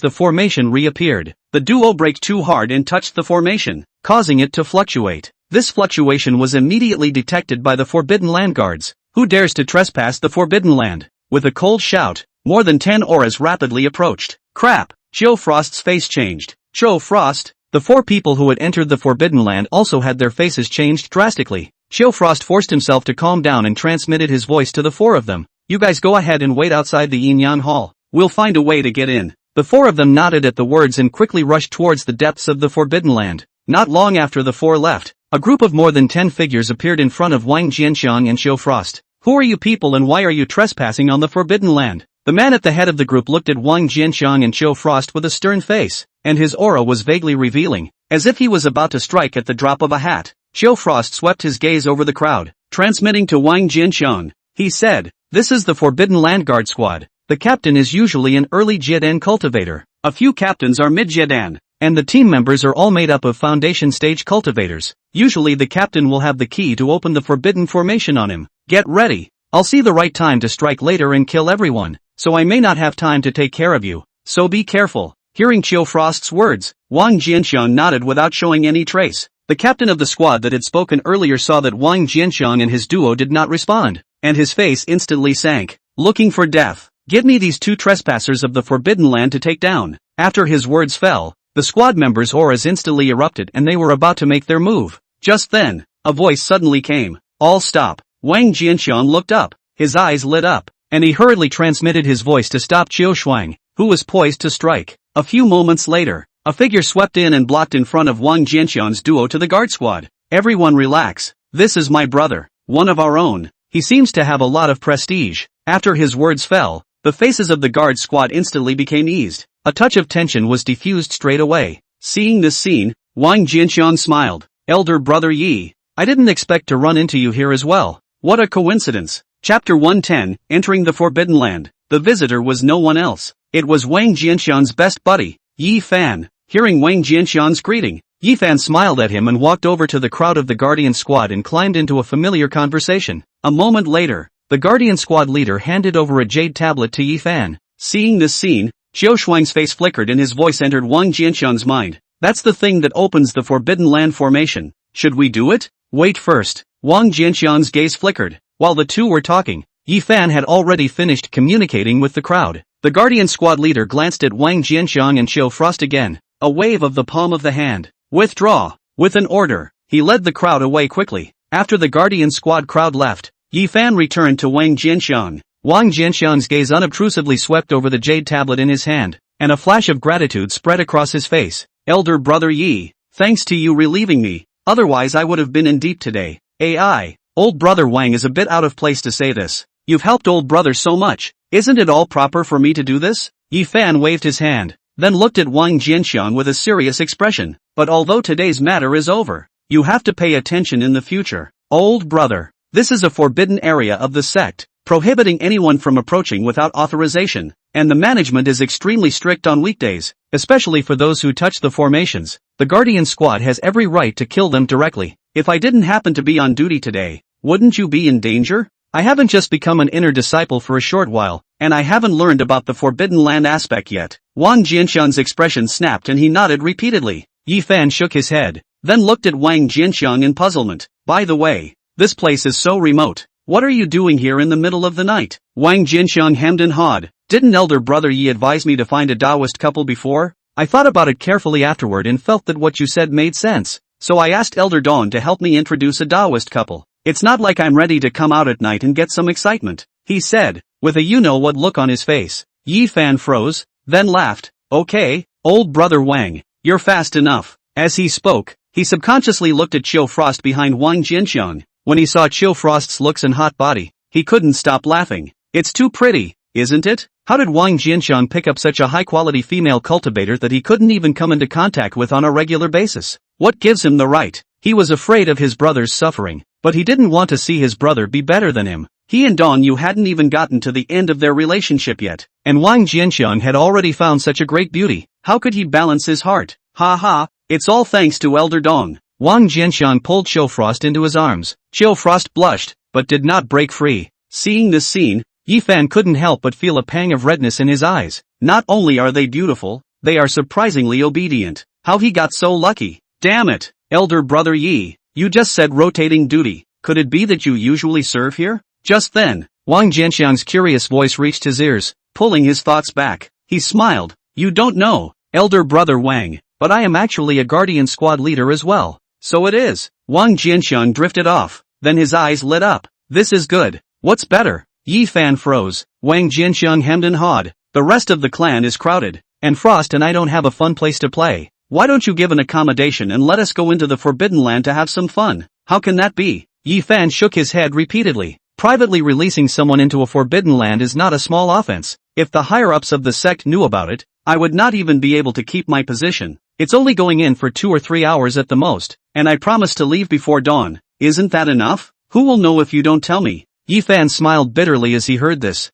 Speaker 1: the formation reappeared, the duo braked too hard and touched the formation, causing it to fluctuate. This fluctuation was immediately detected by the Forbidden Land guards. Who dares to trespass the Forbidden Land? With a cold shout, more than 10 auras rapidly approached. Crap! Chill Frost's face changed. Chill Frost? The 4 people who had entered the Forbidden Land also had their faces changed drastically. Chill Frost forced himself to calm down and transmitted his voice to the 4 of them. You guys go ahead and wait outside the Yin Yang Hall. We'll find a way to get in. The 4 of them nodded at the words and quickly rushed towards the depths of the Forbidden Land. Not long after the 4 left, a group of more than 10 figures appeared in front of Wang Jianxiang and Chill Frost. Who are you people and why are you trespassing on the Forbidden Land? The man at the head of the group looked at Wang Jianxiang and Chill Frost with a stern face, and his aura was vaguely revealing, as if he was about to strike at the drop of a hat. Chill Frost swept his gaze over the crowd, transmitting to Wang Jianxiang. He said, "This is the Forbidden Land Guard Squad. The captain is usually an early Jiedan cultivator. A few captains are mid-Jiedan, and the team members are all made up of foundation stage cultivators. Usually the captain will have the key to open the forbidden formation on him. Get ready. I'll see the right time to strike later and kill everyone, so I may not have time to take care of you, so be careful." Hearing Chill Frost's words, Wang Jianxiang nodded without showing any trace. The captain of the squad that had spoken earlier saw that Wang Jianxiang and his duo did not respond, and his face instantly sank. Looking for death. Get me these 2 trespassers of the Forbidden Land to take down. After his words fell, the squad members' auras instantly erupted and they were about to make their move. Just then, a voice suddenly came. All stop. Wang Jianxiang looked up, his eyes lit up, and he hurriedly transmitted his voice to stop Chiu Shuang, who was poised to strike. A few moments later, a figure swept in and blocked in front of Wang Jianxiang's duo to the guard squad. Everyone relax. This is my brother, one of our own. He seems to have a lot of prestige. After his words fell, the faces of the guard squad instantly became eased. A touch of tension was diffused straight away. Seeing this scene, Wang Jianxiang smiled. Elder brother Yi, I didn't expect to run into you here as well. What a coincidence. Chapter 110, Entering the Forbidden Land. The visitor was no one else. It was Wang Jianxiang's best buddy, Yi Fan. Hearing Wang Jianxiang's greeting, Yi Fan smiled at him and walked over to the crowd of the Guardian Squad and climbed into a familiar conversation. A moment later, the Guardian Squad leader handed over a jade tablet to Yi Fan. Seeing this scene, Xiao Shuang's face flickered and his voice entered Wang Jianxiang's mind. That's the thing that opens the Forbidden Land formation. Should we do it? Wait first. Wang Jianxiang's gaze flickered. While the two were talking, Yi Fan had already finished communicating with the crowd. The Guardian Squad leader glanced at Wang Jianxiang and Chiu Frost again. A wave of the palm of the hand. Withdraw. With an order, he led the crowd away quickly. After the Guardian Squad crowd left, Yi Fan returned to Wang Jianxiang. Wang Jianxiang's gaze unobtrusively swept over the jade tablet in his hand, and a flash of gratitude spread across his face. Elder brother Yi, thanks to you relieving me, otherwise I would have been in deep today. AI, old brother Wang is a bit out of place to say this. You've helped old brother so much, isn't it all proper for me to do this? Yi Fan waved his hand, then looked at Wang Jianxiang with a serious expression. But although today's matter is over, you have to pay attention in the future. Old brother, this is a forbidden area of the sect, prohibiting anyone from approaching without authorization, and the management is extremely strict on weekdays, especially for those who touch the formations. The Guardian Squad has every right to kill them directly. If I didn't happen to be on duty today, wouldn't you be in danger? I haven't just become an inner disciple for a short while, and I haven't learned about the Forbidden Land aspect yet. Wang Jianxiang's expression snapped and he nodded repeatedly. Yi Fan shook his head, then looked at Wang Jianxiang in puzzlement. By the way, this place is so remote. What are you doing here in the middle of the night? Wang Jianxiang hemmed and hawed. Didn't elder brother Yi advise me to find a Taoist couple before? I thought about it carefully afterward and felt that what you said made sense. So I asked Elder Dawn to help me introduce a Taoist couple. It's not like I'm ready to come out at night and get some excitement, he said, with a you-know-what look on his face. Yi Fan froze, then laughed. Okay, old brother Wang, you're fast enough. As he spoke, he subconsciously looked at Chiu Frost behind Wang Jianxiang. When he saw Chiu Frost's looks and hot body, he couldn't stop laughing. It's too pretty, isn't it? How did Wang Jianxiang pick up such a high-quality female cultivator that he couldn't even come into contact with on a regular basis? What gives him the right? He was afraid of his brother's suffering, but he didn't want to see his brother be better than him. He and Dong Yu hadn't even gotten to the end of their relationship yet, and Wang Jianxiang had already found such a great beauty. How could he balance his heart? Ha ha, it's all thanks to Elder Dong. Wang Jianxiang pulled Chiu Frost into his arms. Chiu Frost blushed, but did not break free. Seeing this scene, Yi Fan couldn't help but feel a pang of redness in his eyes. Not only are they beautiful, they are surprisingly obedient. How he got so lucky. Damn it, elder brother Yi, you just said rotating duty. Could it be that you usually serve here? Just then, Wang Jianxiang's curious voice reached his ears, pulling his thoughts back. He smiled, You don't know, elder brother Wang, but I am actually a guardian squad leader as well. So it is. Wang Jianxiang drifted off, then his eyes lit up. This is good. What's better? Yi Fan froze. Wang Jianxiang hemmed and hawed. The rest of the clan is crowded, and Frost and I don't have a fun place to play. Why don't you give an accommodation and let us go into the Forbidden Land to have some fun? How can that be? Yi Fan shook his head repeatedly. Privately releasing someone into a Forbidden Land is not a small offense. If the higher-ups of the sect knew about it, I would not even be able to keep my position. It's only going in for 2 or 3 hours at the most, and I promised to leave before dawn. Isn't that enough? Who will know if you don't tell me? Yi Fan smiled bitterly as he heard this.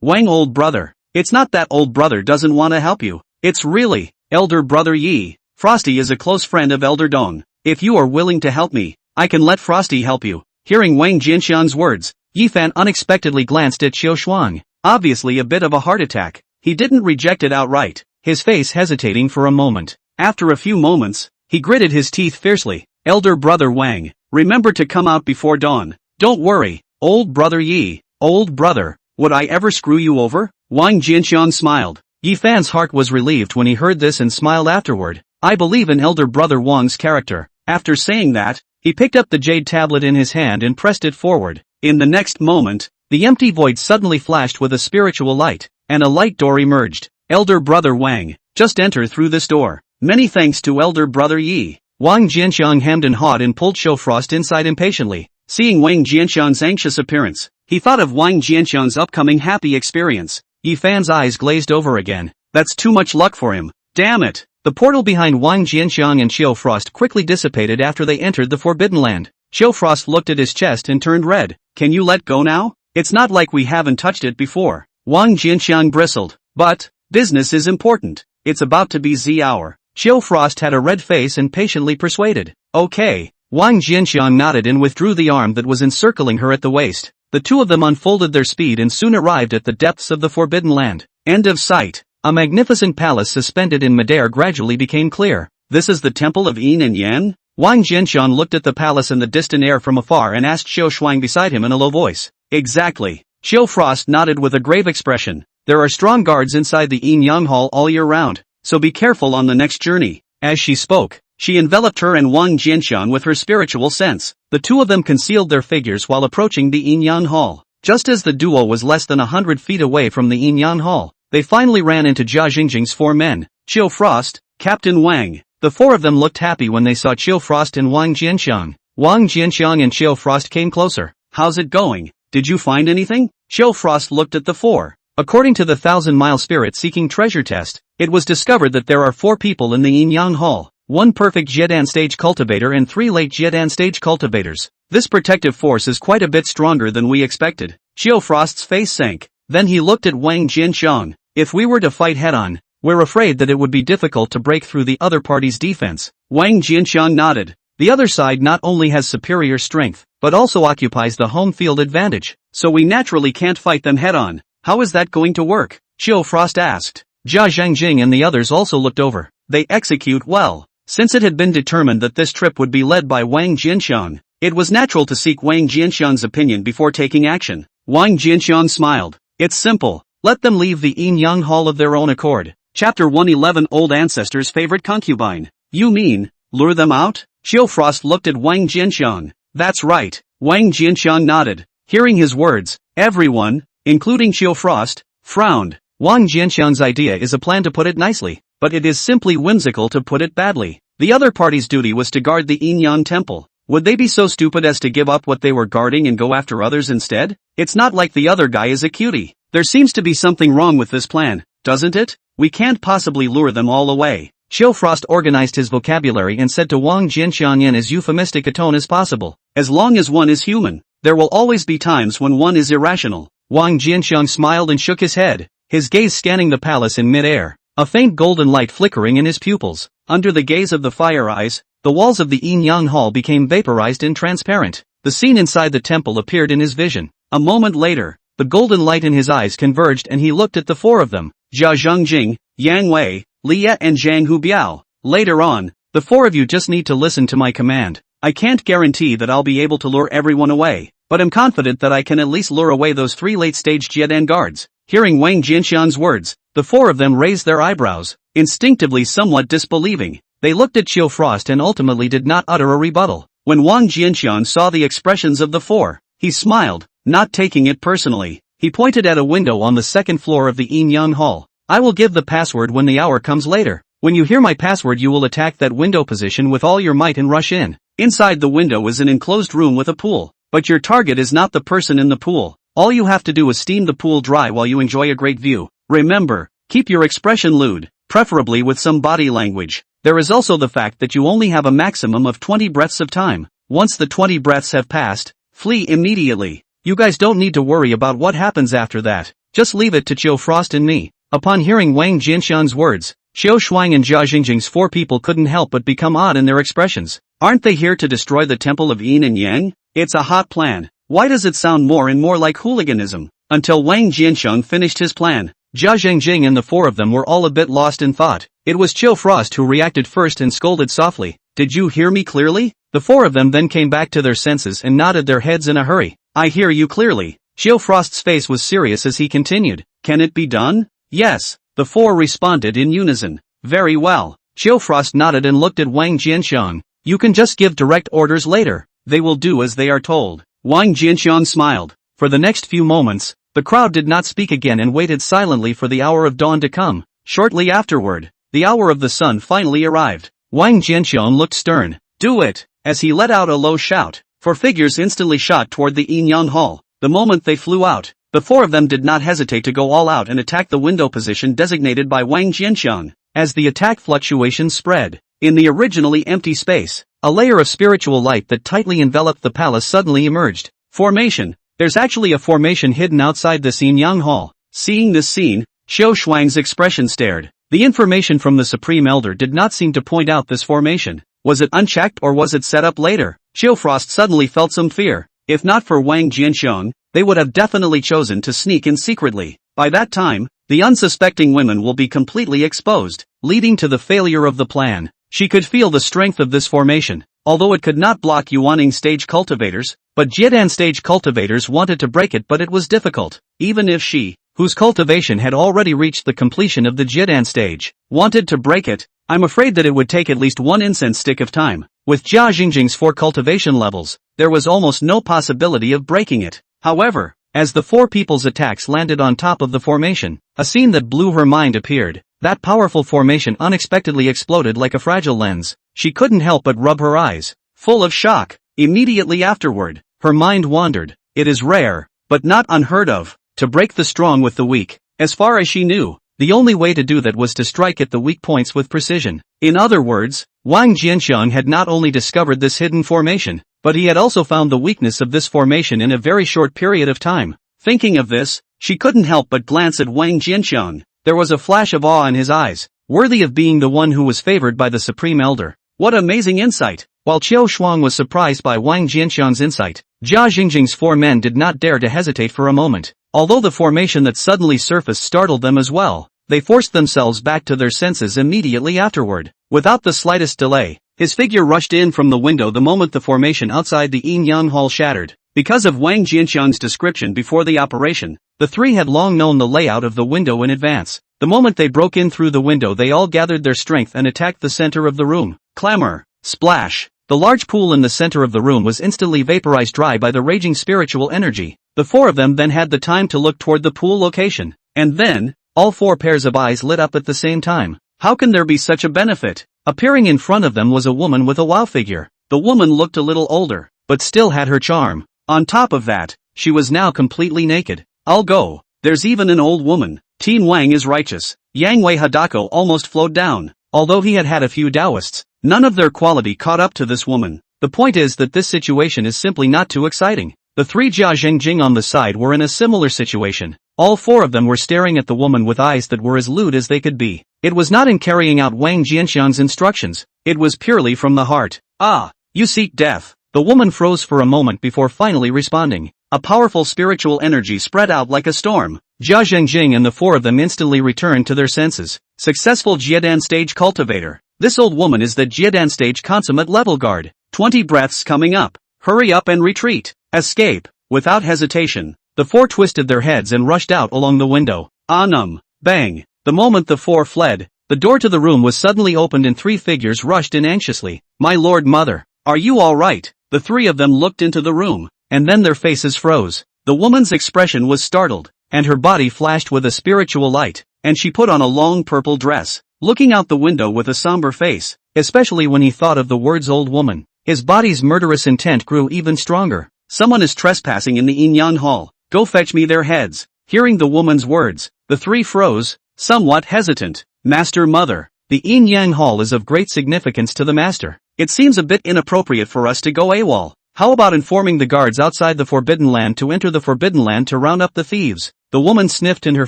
Speaker 1: Wang old brother. It's not that old brother doesn't want to help you. It's really, elder brother Yi. Frosty is a close friend of elder Dong. If you are willing to help me, I can let Frosty help you. Hearing Wang Jianxiang's words, Yi Fan unexpectedly glanced at Qiu Shuang. Obviously a bit of a heart attack. He didn't reject it outright, his face hesitating for a moment. After a few moments, he gritted his teeth fiercely. Elder brother Wang, remember to come out before dawn. Don't worry, old brother Yi. Old brother, would I ever screw you over? Wang Jianxiang smiled. Yi Fan's heart was relieved when he heard this and smiled afterward. I believe in elder brother Wang's character. After saying that, he picked up the jade tablet in his hand and pressed it forward. In the next moment, the empty void suddenly flashed with a spiritual light, and a light door emerged. Elder brother Wang, just enter through this door. Many thanks to elder brother Yi. Wang Jianxiang hemmed and hawed and pulled Frost inside impatiently. Seeing Wang Jianxiang's anxious appearance, he thought of Wang Jianxiang's upcoming happy experience. Yi Fan's eyes glazed over again. That's too much luck for him. Damn it! The portal behind Wang Jianxiang and Frost quickly dissipated after they entered the Forbidden Land. Frost looked at his chest and turned red. Can you let go now? It's not like we haven't touched it before. Wang Jianxiang bristled. But, business is important. It's about to be Z hour. Frost had a red face and patiently persuaded. Okay. Wang Jianxiang nodded and withdrew the arm that was encircling her at the waist. The two of them unfolded their speed and soon arrived at the depths of the Forbidden Land. End of sight. A magnificent palace suspended in midair gradually became clear. This is the temple of Yin and Yang? Wang Jianxiang looked at the palace in the distant air from afar and asked Qiu Shuang beside him in a low voice. Exactly. Frost nodded with a grave expression. There are strong guards inside the Yin Yang Hall all year round, so be careful on the next journey. As she spoke, she enveloped her and Wang Jianxiang with her spiritual sense. The two of them concealed their figures while approaching the Yin Yang Hall. Just as the duo was less than 100 feet away from the Yin Yang Hall, they finally ran into Jia Jingjing's 4 men. Qiu Frost, Captain Wang. The 4 of them looked happy when they saw Qiu Frost and Wang Jianxiang. Wang Jianxiang and Qiu Frost came closer. How's it going? Did you find anything? Qiu Frost looked at the 4. According to the 1,000-mile spirit-seeking treasure test, it was discovered that there are 4 people in the Yin Yang Hall. 1 perfect Jiedan stage cultivator and 3 late Jiedan stage cultivators. This protective force is quite a bit stronger than we expected. Qiu Frost's face sank. Then he looked at Wang Jianxiang. If we were to fight head-on, we're afraid that it would be difficult to break through the other party's defense. Wang Jianxiang nodded. The other side not only has superior strength, but also occupies the home field advantage, so we naturally can't fight them head-on. How is that going to work? Qiu Frost asked. Jia Zhangjing and the others also looked over. They execute well. Since it had been determined that this trip would be led by Wang Jianxiang, it was natural to seek Wang Jianxiang's opinion before taking action. Wang Jianxiang smiled. It's simple. Let them leave the Yin Yang Hall of their own accord. Chapter 111 Old Ancestor's Favorite Concubine. You mean, lure them out? Qiu Frost looked at Wang Jianxiang. That's right. Wang Jianxiang nodded. Hearing his words, everyone, including Qiu Frost, frowned. Wang Jianxiang's idea is a plan to put it nicely, but it is simply whimsical to put it badly. The other party's duty was to guard the Yin Yang Temple. Would they be so stupid as to give up what they were guarding and go after others instead? It's not like the other guy is a cutie. There seems to be something wrong with this plan, doesn't it? We can't possibly lure them all away. Qiu Frost organized his vocabulary and said to Wang Jianxiang in as euphemistic a tone as possible. As long as one is human, there will always be times when one is irrational. Wang Jianxiang smiled and shook his head, his gaze scanning the palace in mid-air, a faint golden light flickering in his pupils. Under the gaze of the fire eyes, the walls of the Yin Yang Hall became vaporized and transparent. The scene inside the temple appeared in his vision. A moment later, the golden light in his eyes converged and he looked at the 4 of them, Jia Zhangjing, Yang Wei, Liya and Zhang Hubiao. Later on, the 4 of you just need to listen to my command. I can't guarantee that I'll be able to lure everyone away, but I'm confident that I can at least lure away those 3 late-stage Jiedan guards. Hearing Wang Jianxiang's words, The four of them raised their eyebrows, instinctively somewhat disbelieving. They looked at Chill Frost and ultimately did not utter a rebuttal. When Wang Jianxiang saw the expressions of the four, he smiled, not taking it personally. He pointed at a window on the second floor of the Yin Yang Hall. I will give the password when the hour comes later. When you hear my password you will attack that window position with all your might and rush in. Inside the window is an enclosed room with a pool, but your target is not the person in the pool. All you have to do is steam the pool dry while you enjoy a great view. Remember, keep your expression lewd, preferably with some body language. There is also the fact that you only have a maximum of 20 breaths of time. Once the 20 breaths have passed, flee immediately. You guys don't need to worry about what happens after that. Just leave it to Chill Frost and me. Upon hearing Wang Jianxiang's words, Xiao Shuang and Jia Jingjing's four people couldn't help but become odd in their expressions. Aren't they here to destroy the temple of Yin and Yang? It's a hot plan. Why does it sound more and more like hooliganism? Until Wang Jianxiang finished his plan, Jia Jingjing and the four of them were all a bit lost in thought. It was Chill Frost who reacted first and scolded softly. Did you hear me clearly? The four of them then came back to their senses and nodded their heads in a hurry. I hear you clearly. Chill Frost's face was serious as he continued. Can it be done? Yes. The four responded in unison. Very well. Chill Frost nodded and looked at Wang Jianxiang. You can just give direct orders later. They will do as they are told. Wang Jianxiang smiled. For the next few moments, the crowd did not speak again and waited silently for the hour of dawn to come. Shortly afterward, the hour of the sun finally arrived. Wang Jianxiang looked stern. Do it! As he let out a low shout. Four figures instantly shot toward the Yin Yang Hall. The moment they flew out, the four of them did not hesitate to go all out and attack the window position designated by Wang Jianxiang. As the attack fluctuations spread, in the originally empty space, a layer of spiritual light that tightly enveloped the palace suddenly emerged. Formation. There's actually a formation hidden outside the Yin Yang Hall. Seeing this scene, Xiao Shuang's expression stared. The information from the Supreme Elder did not seem to point out this formation. Was it unchecked or was it set up later? Chill Frost suddenly felt some fear. If not for Wang Jianxiang, they would have definitely chosen to sneak in secretly. By that time, the unsuspecting women will be completely exposed, leading to the failure of the plan. She could feel the strength of this formation, although it could not block Yuaning stage cultivators, but Jiedan stage cultivators wanted to break it, but it was difficult. Even if she, whose cultivation had already reached the completion of the Jiedan stage, wanted to break it, I'm afraid that it would take at least one incense stick of time. With Jia Jingjing's 4 cultivation levels, there was almost no possibility of breaking it. However, as the four people's attacks landed on top of the formation, a scene that blew her mind appeared. That powerful formation unexpectedly exploded like a fragile lens. She couldn't help but rub her eyes, full of shock. Immediately afterward, her mind wandered. It is rare, but not unheard of, to break the strong with the weak. As far as she knew, the only way to do that was to strike at the weak points with precision. In other words, Wang Jianxiang had not only discovered this hidden formation, but he had also found the weakness of this formation in a very short period of time. Thinking of this, she couldn't help but glance at Wang Jianxiang. There was a flash of awe in his eyes, worthy of being the one who was favored by the Supreme Elder. What amazing insight! While Qiao Shuang was surprised by Wang Jianxiang's insight, Jia Jingjing's 4 men did not dare to hesitate for a moment. Although the formation that suddenly surfaced startled them as well, they forced themselves back to their senses immediately afterward. Without the slightest delay, his figure rushed in from the window the moment the formation outside the Yin Yang Hall shattered. Because of Wang Jianxiang's description before the operation, the three had long known the layout of the window in advance. The moment they broke in through the window, they all gathered their strength and attacked the center of the room. Clamor! Splash! The large pool in the center of the room was instantly vaporized dry by the raging spiritual energy. The four of them then had the time to look toward the pool location. And then, all 4 pairs of eyes lit up at the same time. How can there be such a benefit? Appearing in front of them was a woman with a wow figure. The woman looked a little older, but still had her charm. On top of that, she was now completely naked. I'll go. There's even an old woman. Team Wang is righteous. Yang Wei Hadako almost flowed down. Although he had had a few Taoists, none of their quality caught up to this woman. The point is that this situation is simply not too exciting. The 3 Jia Jingjing on the side were in a similar situation. All 4 of them were staring at the woman with eyes that were as lewd as they could be. It was not in carrying out Wang Jianxiang's instructions. It was purely from the heart. Ah, you seek death. The woman froze for a moment before finally responding. A powerful spiritual energy spread out like a storm. Jia Jingjing and the 4 of them instantly returned to their senses. Successful Jiedan stage cultivator. This old woman is the Jiedan stage consummate level guard. 20 breaths coming up. Hurry up and retreat. Escape. Without hesitation, the 4 twisted their heads and rushed out along the window. Bang! The moment the four fled, the door to the room was suddenly opened and three figures rushed in anxiously. "My lord mother, are you all right?" The three of them looked into the room, and then their faces froze. The woman's expression was startled, and her body flashed with a spiritual light, and she put on a long purple dress, looking out the window with a somber face, especially when he thought of the words old woman. His body's murderous intent grew even stronger. "Someone is trespassing in the Inyan Hall. Go fetch me their heads." Hearing the woman's words, the three froze, somewhat hesitant. "Master Mother, the Yin Yang Hall is of great significance to the master. It seems a bit inappropriate for us to go AWOL. How about informing the guards outside the Forbidden Land to enter the Forbidden Land to round up the thieves?" The woman sniffed and her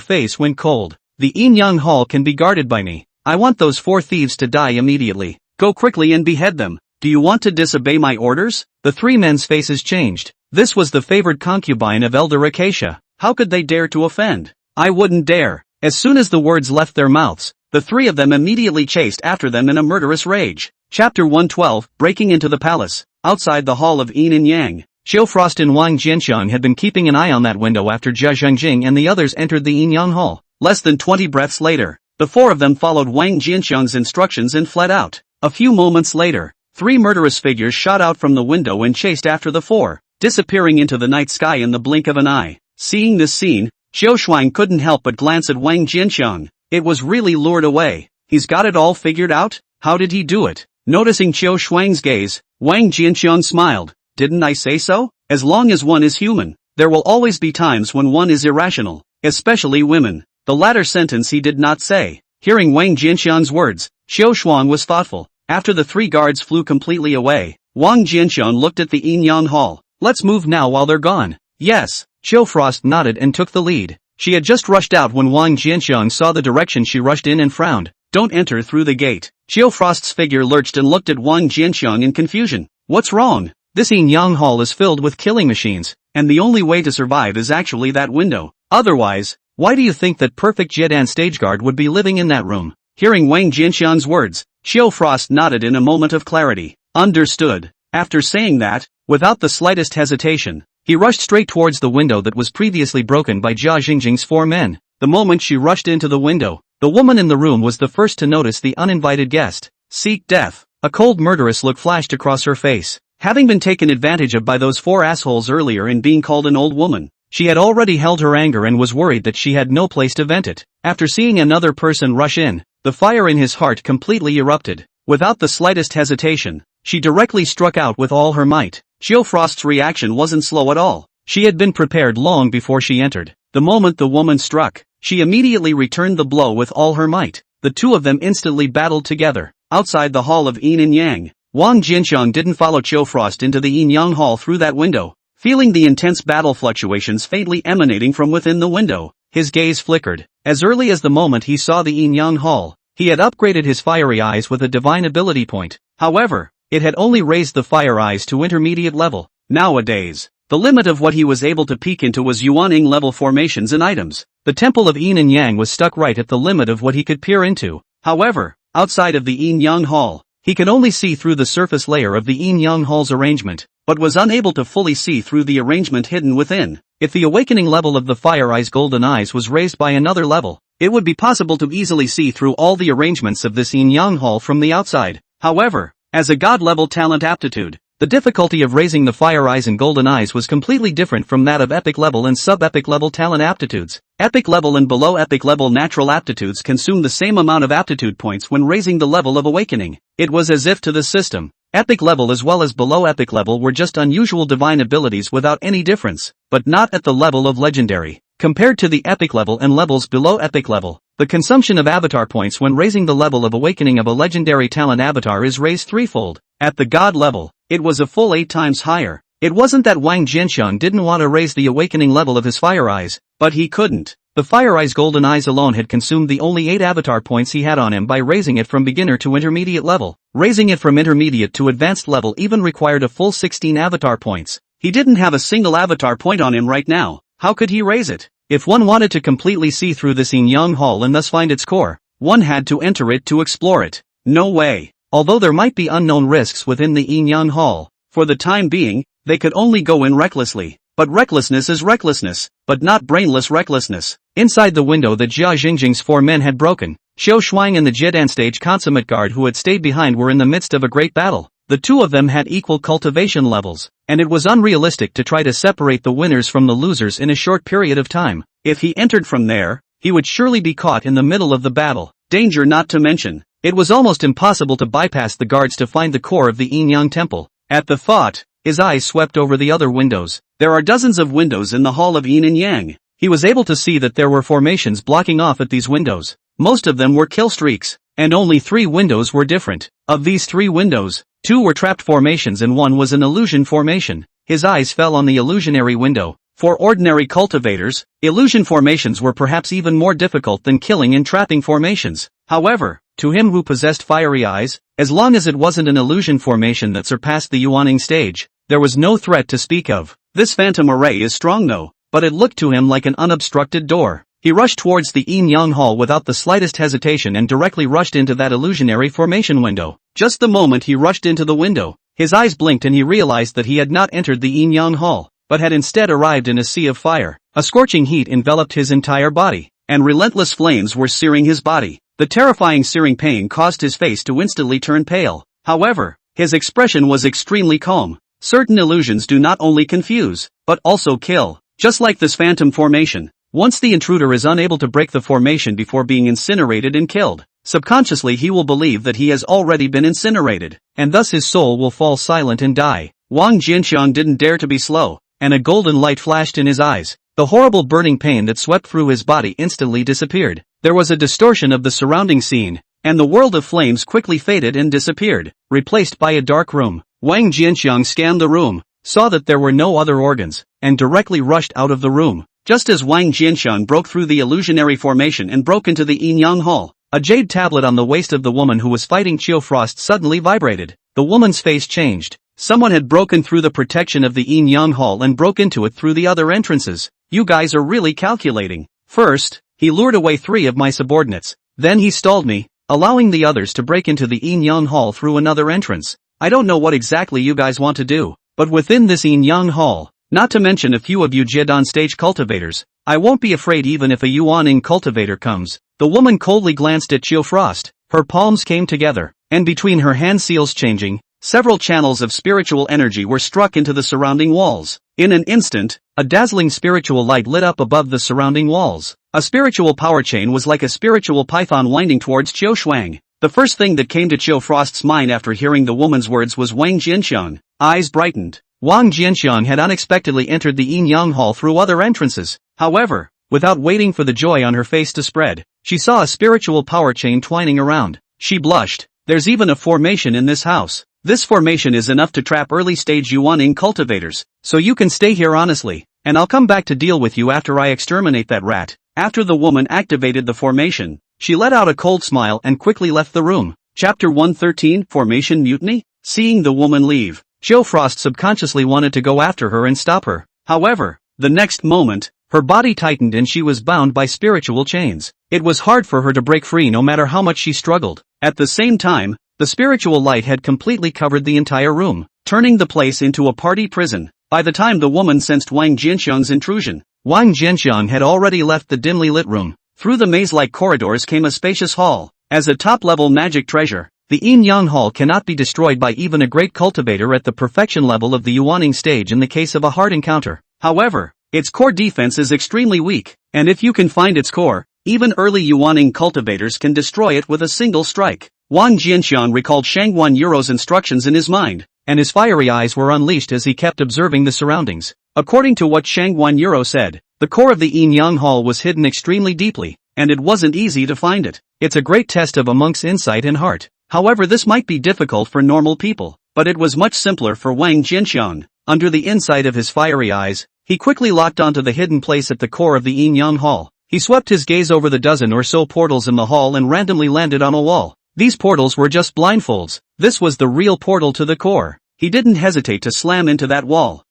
Speaker 1: face went cold. "The Yin Yang Hall can be guarded by me. I want those four thieves to die immediately. Go quickly and behead them. Do you want to disobey my orders?" The three men's faces changed. This was the favored concubine of Elder Acacia. How could they dare to offend? "I wouldn't dare." As soon as the words left their mouths, the three of them immediately chased after them in a murderous rage. Chapter 112, Breaking into the Palace. Outside the hall of Yin and Yang, Xiao Frost and Wang Jianxiang had been keeping an eye on that window after Jia Zhengjing and the others entered the Yin Yang Hall. Less than 20 breaths later, the four of them followed Wang Jianxiang's instructions and fled out. A few moments later, three murderous figures shot out from the window and chased after the four, disappearing into the night sky in the blink of an eye. Seeing this scene, Xiao Shuang couldn't help but glance at Wang Jianxiang. It was really lured away. "He's got it all figured out? How did he do it?" Noticing Xiao Shuang's gaze, Wang Jianxiang smiled. "Didn't I say so? As long as one is human, there will always be times when one is irrational, especially women." The latter sentence he did not say. Hearing Wang Jianxiang's words, Xiao Shuang was thoughtful. After the three guards flew completely away, Wang Jianxiang looked at the Yin Yang Hall. "Let's move now while they're gone." "Yes." Xiao Frost nodded and took the lead. She had just rushed out when Wang Jianxiang saw the direction she rushed in and frowned. "Don't enter through the gate." Xiao Frost's figure lurched and looked at Wang Jianxiang in confusion. "What's wrong? This Yin Yang Hall is filled with killing machines, and the only way to survive is actually that window. Otherwise, why do you think that perfect Jiedan stage guard would be living in that room?" Hearing Wang Jianxiang's words, Xiao Frost nodded in a moment of clarity. "Understood." After saying that, without the slightest hesitation, he rushed straight towards the window that was previously broken by Jia Jingjing's four men. The moment she rushed into the window, the woman in the room was the first to notice the uninvited guest. "Seek death." A cold murderous look flashed across her face. Having been taken advantage of by those four assholes earlier in being called an old woman, she had already held her anger and was worried that she had no place to vent it. After seeing another person rush in, the fire in his heart completely erupted. Without the slightest hesitation, she directly struck out with all her might. Xiao Frost's reaction wasn't slow at all. She had been prepared long before she entered. The moment the woman struck, she immediately returned the blow with all her might. The two of them instantly battled together. Outside the hall of Yin and Yang, Wang Jianxiang didn't follow Xiao Frost into the Yin Yang Hall through that window. Feeling the intense battle fluctuations faintly emanating from within the window, his gaze flickered. As early as the moment he saw the Yin Yang Hall, he had upgraded his fiery eyes with a divine ability point. However, it had only raised the fire eyes to intermediate level. Nowadays, the limit of what he was able to peek into was Yuaning level formations and items. The temple of Yin and Yang was stuck right at the limit of what he could peer into. However, outside of the Yin Yang Hall, he could only see through the surface layer of the Yin Yang Hall's arrangement, but was unable to fully see through the arrangement hidden within. If the awakening level of the Fire Eye's golden eyes was raised by another level, it would be possible to easily see through all the arrangements of this Yin Yang Hall from the outside. However, as a god-level talent aptitude, the difficulty of raising the Fire Eyes and Golden Eyes was completely different from that of epic level and sub-epic level talent aptitudes. Epic level and below epic level natural aptitudes consume the same amount of aptitude points when raising the level of awakening. It was as if to the system, epic level as well as below epic level were just unusual divine abilities without any difference, but not at the level of legendary. Compared to the epic level and levels below epic level, the consumption of avatar points when raising the level of awakening of a legendary talent avatar is raised threefold. At the god level, it was a full 8 times higher. It wasn't that Wang Jianxiang didn't want to raise the awakening level of his Fire Eyes, but he couldn't. The Fire Eyes Golden Eyes alone had consumed the only 8 avatar points he had on him by raising it from beginner to intermediate level. Raising it from intermediate to advanced level even required a full 16 avatar points. He didn't have a single avatar point on him right now. How could he raise it? If one wanted to completely see through this Yin Yang Hall and thus find its core, one had to enter it to explore it. No way. Although there might be unknown risks within the Yin Yang Hall, for the time being, they could only go in recklessly. but recklessness is recklessness, but not brainless recklessness. Inside the window that Jia Jingjing's 4 men had broken, Xiao Shuang and the Jidan stage consummate guard who had stayed behind were in the midst of a great battle. The two of them had equal cultivation levels, and it was unrealistic to try to separate the winners from the losers in a short period of time. If he entered from there, he would surely be caught in the middle of the battle. Danger not to mention. It was almost impossible to bypass the guards to find the core of the Yin Yang temple. At the thought, his eyes swept over the other windows. There are dozens of windows in the hall of Yin and Yang. He was able to see that there were formations blocking off at these windows. Most of them were kill streaks, and only 3 windows were different. Of these 3 windows, 2 were trapped formations and 1 was an illusion formation. His eyes fell on the illusionary window. For ordinary cultivators, illusion formations were perhaps even more difficult than killing and trapping formations. However, to him who possessed fiery eyes, as long as it wasn't an illusion formation that surpassed the Yuaning stage, there was no threat to speak of. This phantom array is strong though, but it looked to him like an unobstructed door. He rushed towards the Yin Yang Hall without the slightest hesitation and directly rushed into that illusionary formation window. Just the moment he rushed into the window, his eyes blinked and he realized that he had not entered the Yin Yang Hall, but had instead arrived in a sea of fire. A scorching heat enveloped his entire body, and relentless flames were searing his body. The terrifying searing pain caused his face to instantly turn pale. However, his expression was extremely calm. Certain illusions do not only confuse, but also kill. Just like this phantom formation, once the intruder is unable to break the formation before being incinerated and killed, subconsciously he will believe that he has already been incinerated, and thus his soul will fall silent and die. Wang Jianxiang didn't dare to be slow, and a golden light flashed in his eyes. The horrible burning pain that swept through his body instantly disappeared. There was a distortion of the surrounding scene, and the world of flames quickly faded and disappeared, replaced by a dark room. Wang Jianxiang scanned the room, saw that there were no other organs, and directly rushed out of the room. Just as Wang Jianxiang broke through the illusionary formation and broke into the Yin Yang Hall, a jade tablet on the waist of the woman who was fighting Chiu Frost suddenly vibrated. The woman's face changed. Someone had broken through the protection of the Yin Yang Hall and broke into it through the other entrances. You guys are really calculating. First, he lured away 3 of my subordinates. Then he stalled me, allowing the others to break into the Yin Yang Hall through another entrance. I don't know what exactly you guys want to do, but within this Yin Yang Hall, not to mention a few of you Jidan stage cultivators, I won't be afraid even if a Yuaning cultivator comes. The woman coldly glanced at Chiu Frost. Her palms came together, and between her hand seals changing, several channels of spiritual energy were struck into the surrounding walls. In an instant, a dazzling spiritual light lit up above the surrounding walls. A spiritual power chain was like a spiritual python winding towards Qiu Shuang. The first thing that came to Chiu Frost's mind after hearing the woman's words was Wang Jianxiang. Eyes brightened. Wang Jianxiang had unexpectedly entered the Yin Yang Hall through other entrances. However, without waiting for the joy on her face to spread, she saw a spiritual power chain twining around. She blushed. There's even a formation in this house. This formation is enough to trap early-stage Yuaning cultivators, so you can stay here honestly, and I'll come back to deal with you after I exterminate that rat. After the woman activated the formation, she let out a cold smile and quickly left the room. Chapter 113, Formation Mutiny? Seeing the woman leave, Chiu Frost subconsciously wanted to go after her and stop her. However, the next moment, her body tightened and she was bound by spiritual chains. It was hard for her to break free no matter how much she struggled. At the same time, the spiritual light had completely covered the entire room, turning the place into a party prison. By the time the woman sensed Wang Jianxiang's intrusion, Wang Jianxiang had already left the dimly lit room. Through the maze-like corridors came a spacious hall. As a top-level magic treasure, the Yin Yang Hall cannot be destroyed by even a great cultivator at the perfection level of the Yuaning stage in the case of a hard encounter. However, its core defense is extremely weak, and if you can find its core, even early Yuaning cultivators can destroy it with a single strike. Wang Jianxiang recalled Shangguan Yuro's instructions in his mind, and his fiery eyes were unleashed as he kept observing the surroundings. According to what Shangguan Yuro said, the core of the Yin Yang Hall was hidden extremely deeply, and it wasn't easy to find it. It's a great test of a monk's insight and heart. However, this might be difficult for normal people, but it was much simpler for Wang Jianxiang. Under the insight of his fiery eyes, he quickly locked onto the hidden place at the core of the Yin Yang Hall. He swept his gaze over the dozen or so portals in the hall and randomly landed on a wall. These portals were just blindfolds. This was the real portal to the core. He didn't hesitate to slam into that wall.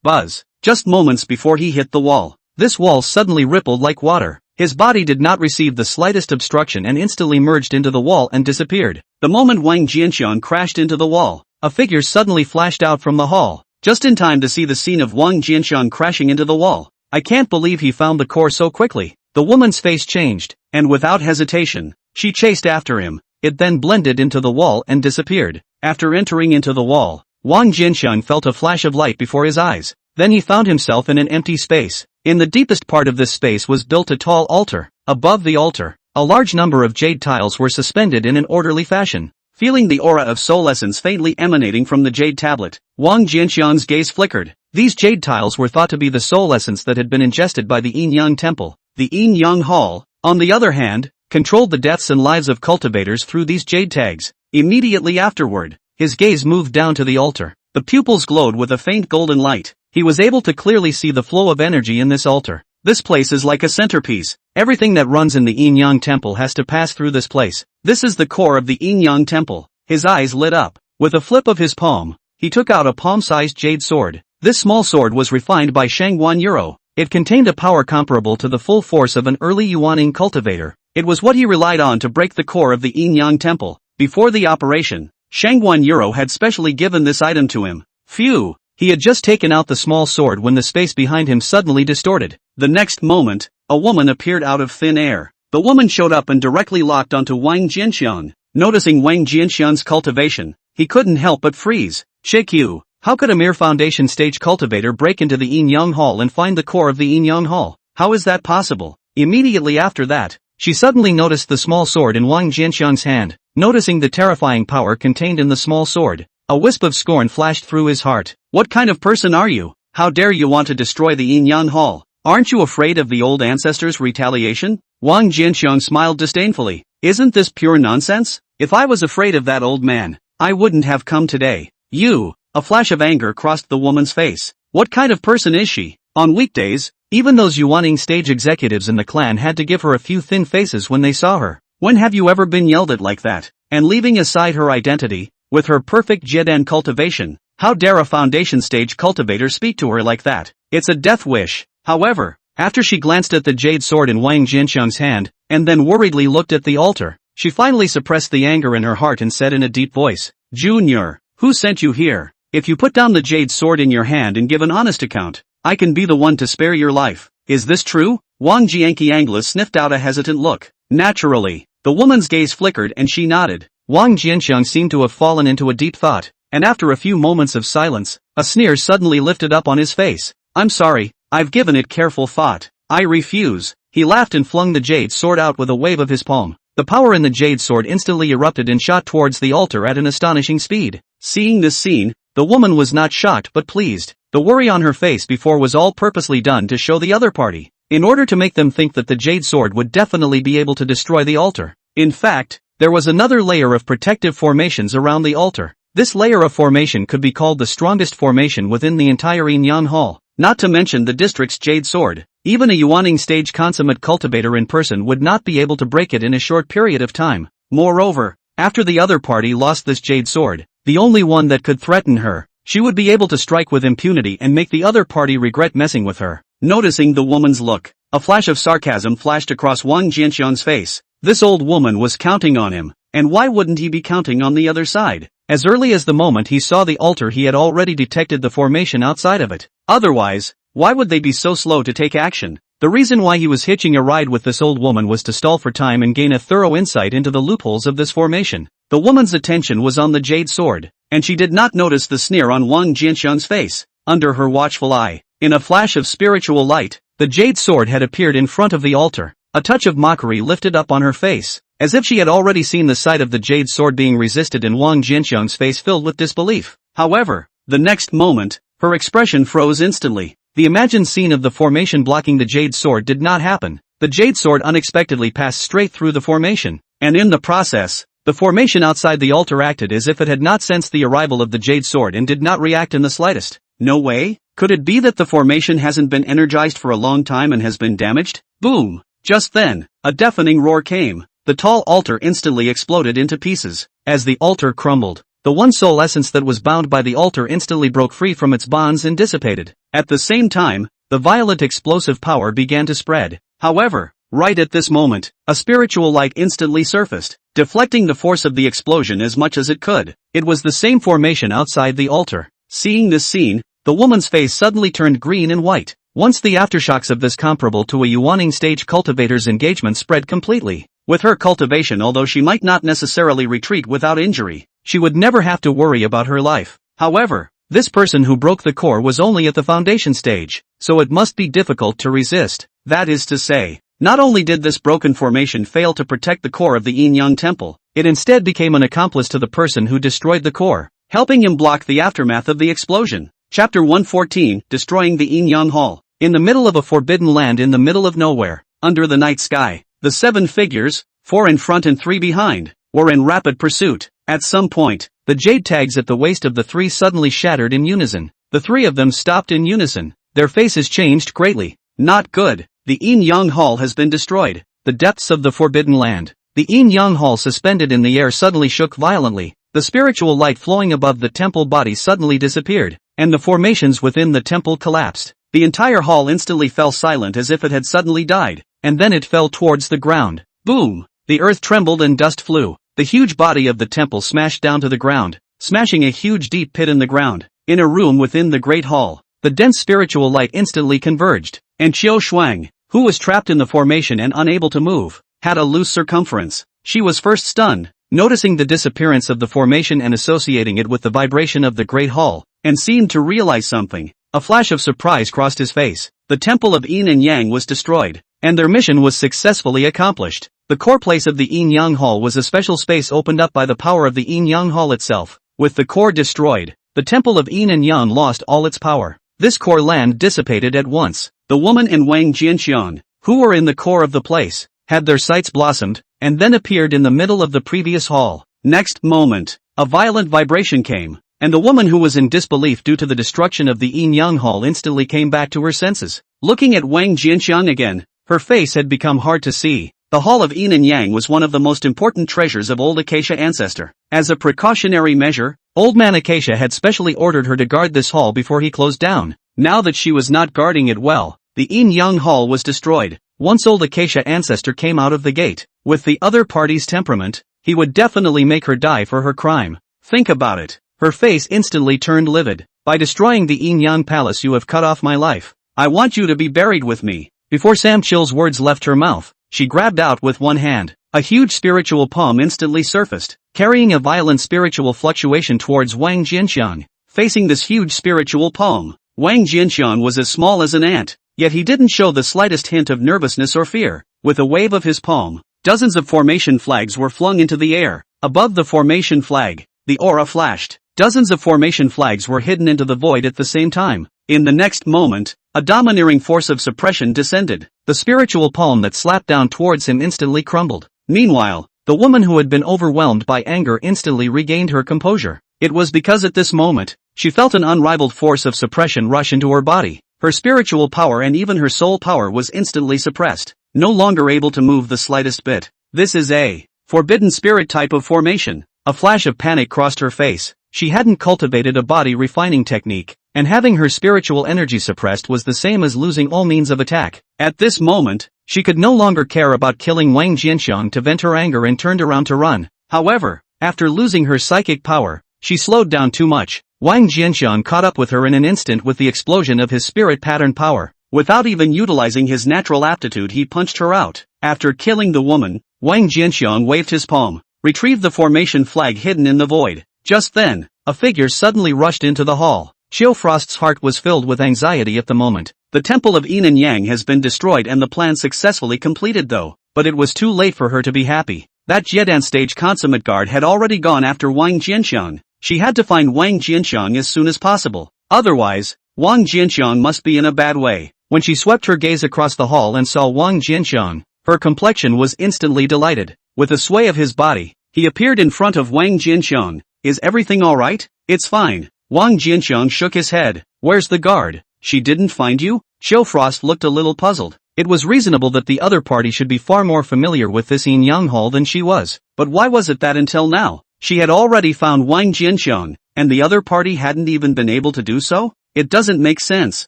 Speaker 1: Buzz. Just moments before he hit the wall, this wall suddenly rippled like water. His body did not receive the slightest obstruction and instantly merged into the wall and disappeared. The moment Wang Jianxiang crashed into the wall, a figure suddenly flashed out from the hall. just in time to see the scene of Wang Jianxiang crashing into the wall. I can't believe he found the core so quickly. The woman's face changed, and without hesitation, she chased after him. It then blended into the wall and disappeared. After entering into the wall, Wang Jianxiang felt a flash of light before his eyes. Then he found himself in an empty space. In the deepest part of this space was built a tall altar. Above the altar, a large number of jade tiles were suspended in an orderly fashion. Feeling the aura of soul essence faintly emanating from the jade tablet, Wang Jianxiang's gaze flickered. These jade tiles were thought to be the soul essence that had been ingested by the Yin-Yang Temple. The Yin-Yang Hall, on the other hand, controlled the deaths and lives of cultivators through these jade tags. Immediately afterward, his gaze moved down to the altar. The pupils glowed with a faint golden light. He was able to clearly see the flow of energy in this altar. This place is like a centerpiece. Everything that runs in the Yin-Yang Temple has to pass through this place. This is the core of the Yin-Yang Temple. His eyes lit up. With a flip of his palm, he took out a palm-sized jade sword. This small sword was refined by Shangguan Euro. It contained a power comparable to the full force of an early Yuaning cultivator. It was what he relied on to break the core of the Yin-Yang Temple. Before the operation, Shangguan Euro had specially given this item to him. Phew! He had just taken out the small sword when the space behind him suddenly distorted. The next moment, a woman appeared out of thin air. The woman showed up and directly locked onto Wang Jianxiang. Noticing Wang Jianxiang's cultivation, he couldn't help but freeze. Shikyu, how could a mere foundation stage cultivator break into the Yin-Yang Hall and find the core of the Yin-Yang Hall? How is that possible? Immediately after that, she suddenly noticed the small sword in Wang Jianxiang's hand. Noticing the terrifying power contained in the small sword, a wisp of scorn flashed through his heart. What kind of person are you? How dare you want to destroy the Yin-Yang Hall? Aren't you afraid of the old ancestors' retaliation? Wang Jianxiang smiled disdainfully. Isn't this pure nonsense? If I was afraid of that old man, I wouldn't have come today. You! A flash of anger crossed the woman's face. What kind of person is she? On weekdays, even those Yuaning stage executives in the clan had to give her a few thin faces when they saw her. When have you ever been yelled at like that? And leaving aside her identity, with her perfect Jidan cultivation, how dare a foundation stage cultivator speak to her like that? It's a death wish. However, after she glanced at the jade sword in Wang Jianxiang's hand, and then worriedly looked at the altar, she finally suppressed the anger in her heart and said in a deep voice, Junior, who sent you here? If you put down the jade sword in your hand and give an honest account, I can be the one to spare your life. Is this true? Wang Jianqiangla sniffed out a hesitant look. Naturally, the woman's gaze flickered and she nodded. Wang Jianxiang seemed to have fallen into a deep thought, and after a few moments of silence, a sneer suddenly lifted up on his face. I'm sorry, I've given it careful thought. I refuse. He laughed and flung the jade sword out with a wave of his palm. The power in the jade sword instantly erupted and shot towards the altar at an astonishing speed. Seeing this scene, the woman was not shocked but pleased. The worry on her face before was all purposely done to show the other party, in order to make them think that the jade sword would definitely be able to destroy the altar. In fact, there was another layer of protective formations around the altar. This layer of formation could be called the strongest formation within the entire Yin-Yang Hall, not to mention the district's jade sword. Even a Yuaning stage consummate cultivator in person would not be able to break it in a short period of time. Moreover, after the other party lost this jade sword, the only one that could threaten her, she would be able to strike with impunity and make the other party regret messing with her. Noticing the woman's look, a flash of sarcasm flashed across Wang Jianxiang's face. This old woman was counting on him, and why wouldn't he be counting on the other side? As early as the moment he saw the altar, he had already detected the formation outside of it. Otherwise, why would they be so slow to take action? The reason why he was hitching a ride with this old woman was to stall for time and gain a thorough insight into the loopholes of this formation. The woman's attention was on the jade sword, and she did not notice the sneer on Wang Jianxiang's face. Under her watchful eye, in a flash of spiritual light, the jade sword had appeared in front of the altar. A touch of mockery lifted up on her face, as if she had already seen the sight of the jade sword being resisted, and Wang Jianxiang's face filled with disbelief. However, the next moment, her expression froze instantly. The imagined scene of the formation blocking the jade sword did not happen. The jade sword unexpectedly passed straight through the formation, and in the process, the formation outside the altar acted as if it had not sensed the arrival of the jade sword and did not react in the slightest. No way? Could it be that the formation hasn't been energized for a long time and has been damaged? Boom! Just then, a deafening roar came. The tall altar instantly exploded into pieces. As the altar crumbled, the one soul essence that was bound by the altar instantly broke free from its bonds and dissipated. At the same time, the violent explosive power began to spread. However, right at this moment, a spiritual light instantly surfaced, deflecting the force of the explosion as much as it could. It was the same formation outside the altar. Seeing this scene, the woman's face suddenly turned green and white. Once the aftershocks of this comparable to a Yuaning stage cultivator's engagement spread completely. With her cultivation, although she might not necessarily retreat without injury, she would never have to worry about her life. However, this person who broke the core was only at the foundation stage, so it must be difficult to resist. That is to say, not only did this broken formation fail to protect the core of the Yin-Yang temple, it instead became an accomplice to the person who destroyed the core, helping him block the aftermath of the explosion. Chapter 114, Destroying the Yin-Yang Hall. In the middle of a forbidden land in the middle of nowhere, under the night sky, the 7 figures, 4 in front and 3 behind, were in rapid pursuit. At some point, the jade tags at the waist of the 3 suddenly shattered in unison. The 3 of them stopped in unison. Their faces changed greatly. Not good. The Yin-Yang Hall has been destroyed. The depths of the forbidden land. The Yin-Yang Hall suspended in the air suddenly shook violently. The spiritual light flowing above the temple body suddenly disappeared, and the formations within the temple collapsed. The entire hall instantly fell silent as if it had suddenly died, and then it fell towards the ground. Boom! The earth trembled and dust flew. The huge body of the temple smashed down to the ground, smashing a huge deep pit in the ground. In a room within the great hall, the dense spiritual light instantly converged, and Qiu Shuang, who was trapped in the formation and unable to move, had a loose circumference. She was first stunned, noticing the disappearance of the formation and associating it with the vibration of the great hall, and seemed to realize something. A flash of surprise crossed his face. The temple of Yin and Yang was destroyed, and their mission was successfully accomplished. The core place of the Yin-Yang Hall was a special space opened up by the power of the Yin-Yang Hall itself. With the core destroyed, the temple of Yin and Yang lost all its power. This core land dissipated at once. The woman and Wang Jianxian, who were in the core of the place, had their sights blossomed, and then appeared in the middle of the previous hall. Next moment, a violent vibration came, and the woman who was in disbelief due to the destruction of the Yin-Yang Hall instantly came back to her senses. Looking at Wang Jianxian again, her face had become hard to see. The Hall of Yin and Yang was one of the most important treasures of old Acacia ancestor. As a precautionary measure, Old Man Acacia had specially ordered her to guard this hall before he closed down. Now that she was not guarding it well, the Yin-Yang Hall was destroyed. Once Old Acacia ancestor came out of the gate, with the other party's temperament, he would definitely make her die for her crime. Think about it. Her face instantly turned livid. By destroying the Yin-Yang Palace you have cut off my life. I want you to be buried with me. Before Sam Chill's words left her mouth, she grabbed out with one hand. A huge spiritual palm instantly surfaced, carrying a violent spiritual fluctuation towards Wang Jianxiang. Facing this huge spiritual palm, Wang Jianxiang was as small as an ant, yet he didn't show the slightest hint of nervousness or fear. With a wave of his palm, dozens of formation flags were flung into the air. Above the formation flag, the aura flashed. Dozens of formation flags were hidden into the void at the same time. In the next moment, a domineering force of suppression descended. The spiritual palm that slapped down towards him instantly crumbled. Meanwhile, the woman who had been overwhelmed by anger instantly regained her composure. It was because at this moment, she felt an unrivaled force of suppression rush into her body. Her spiritual power and even her soul power was instantly suppressed, no longer able to move the slightest bit. This is a forbidden spirit type of formation. A flash of panic crossed her face. She hadn't cultivated a body refining technique, and having her spiritual energy suppressed was the same as losing all means of attack. At this moment, she could no longer care about killing Wang Jianxiang to vent her anger and turned around to run. However, after losing her psychic power, she slowed down too much. Wang Jianxiang caught up with her in an instant with the explosion of his spirit pattern power. Without even utilizing his natural aptitude, he punched her out. After killing the woman, Wang Jianxiang waved his palm, retrieved the formation flag hidden in the void. Just then, a figure suddenly rushed into the hall. Xiu Frost's heart was filled with anxiety at the moment. The temple of Yin and Yang has been destroyed and the plan successfully completed though, but it was too late for her to be happy. That Jiedan stage consummate guard had already gone after Wang Jianxiang. She had to find Wang Jianxiang as soon as possible. Otherwise, Wang Jianxiang must be in a bad way. When she swept her gaze across the hall and saw Wang Jianxiang, her complexion was instantly delighted. With a sway of his body, he appeared in front of Wang Jianxiang. Is everything alright? It's fine. Wang Jianxiang shook his head. Where's the guard? She didn't find you? Xiu Frost looked a little puzzled. It was reasonable that the other party should be far more familiar with this Yin-Yang Hall than she was. But why was it that until now, she had already found Wang Jianxiang, and the other party hadn't even been able to do so? It doesn't make sense.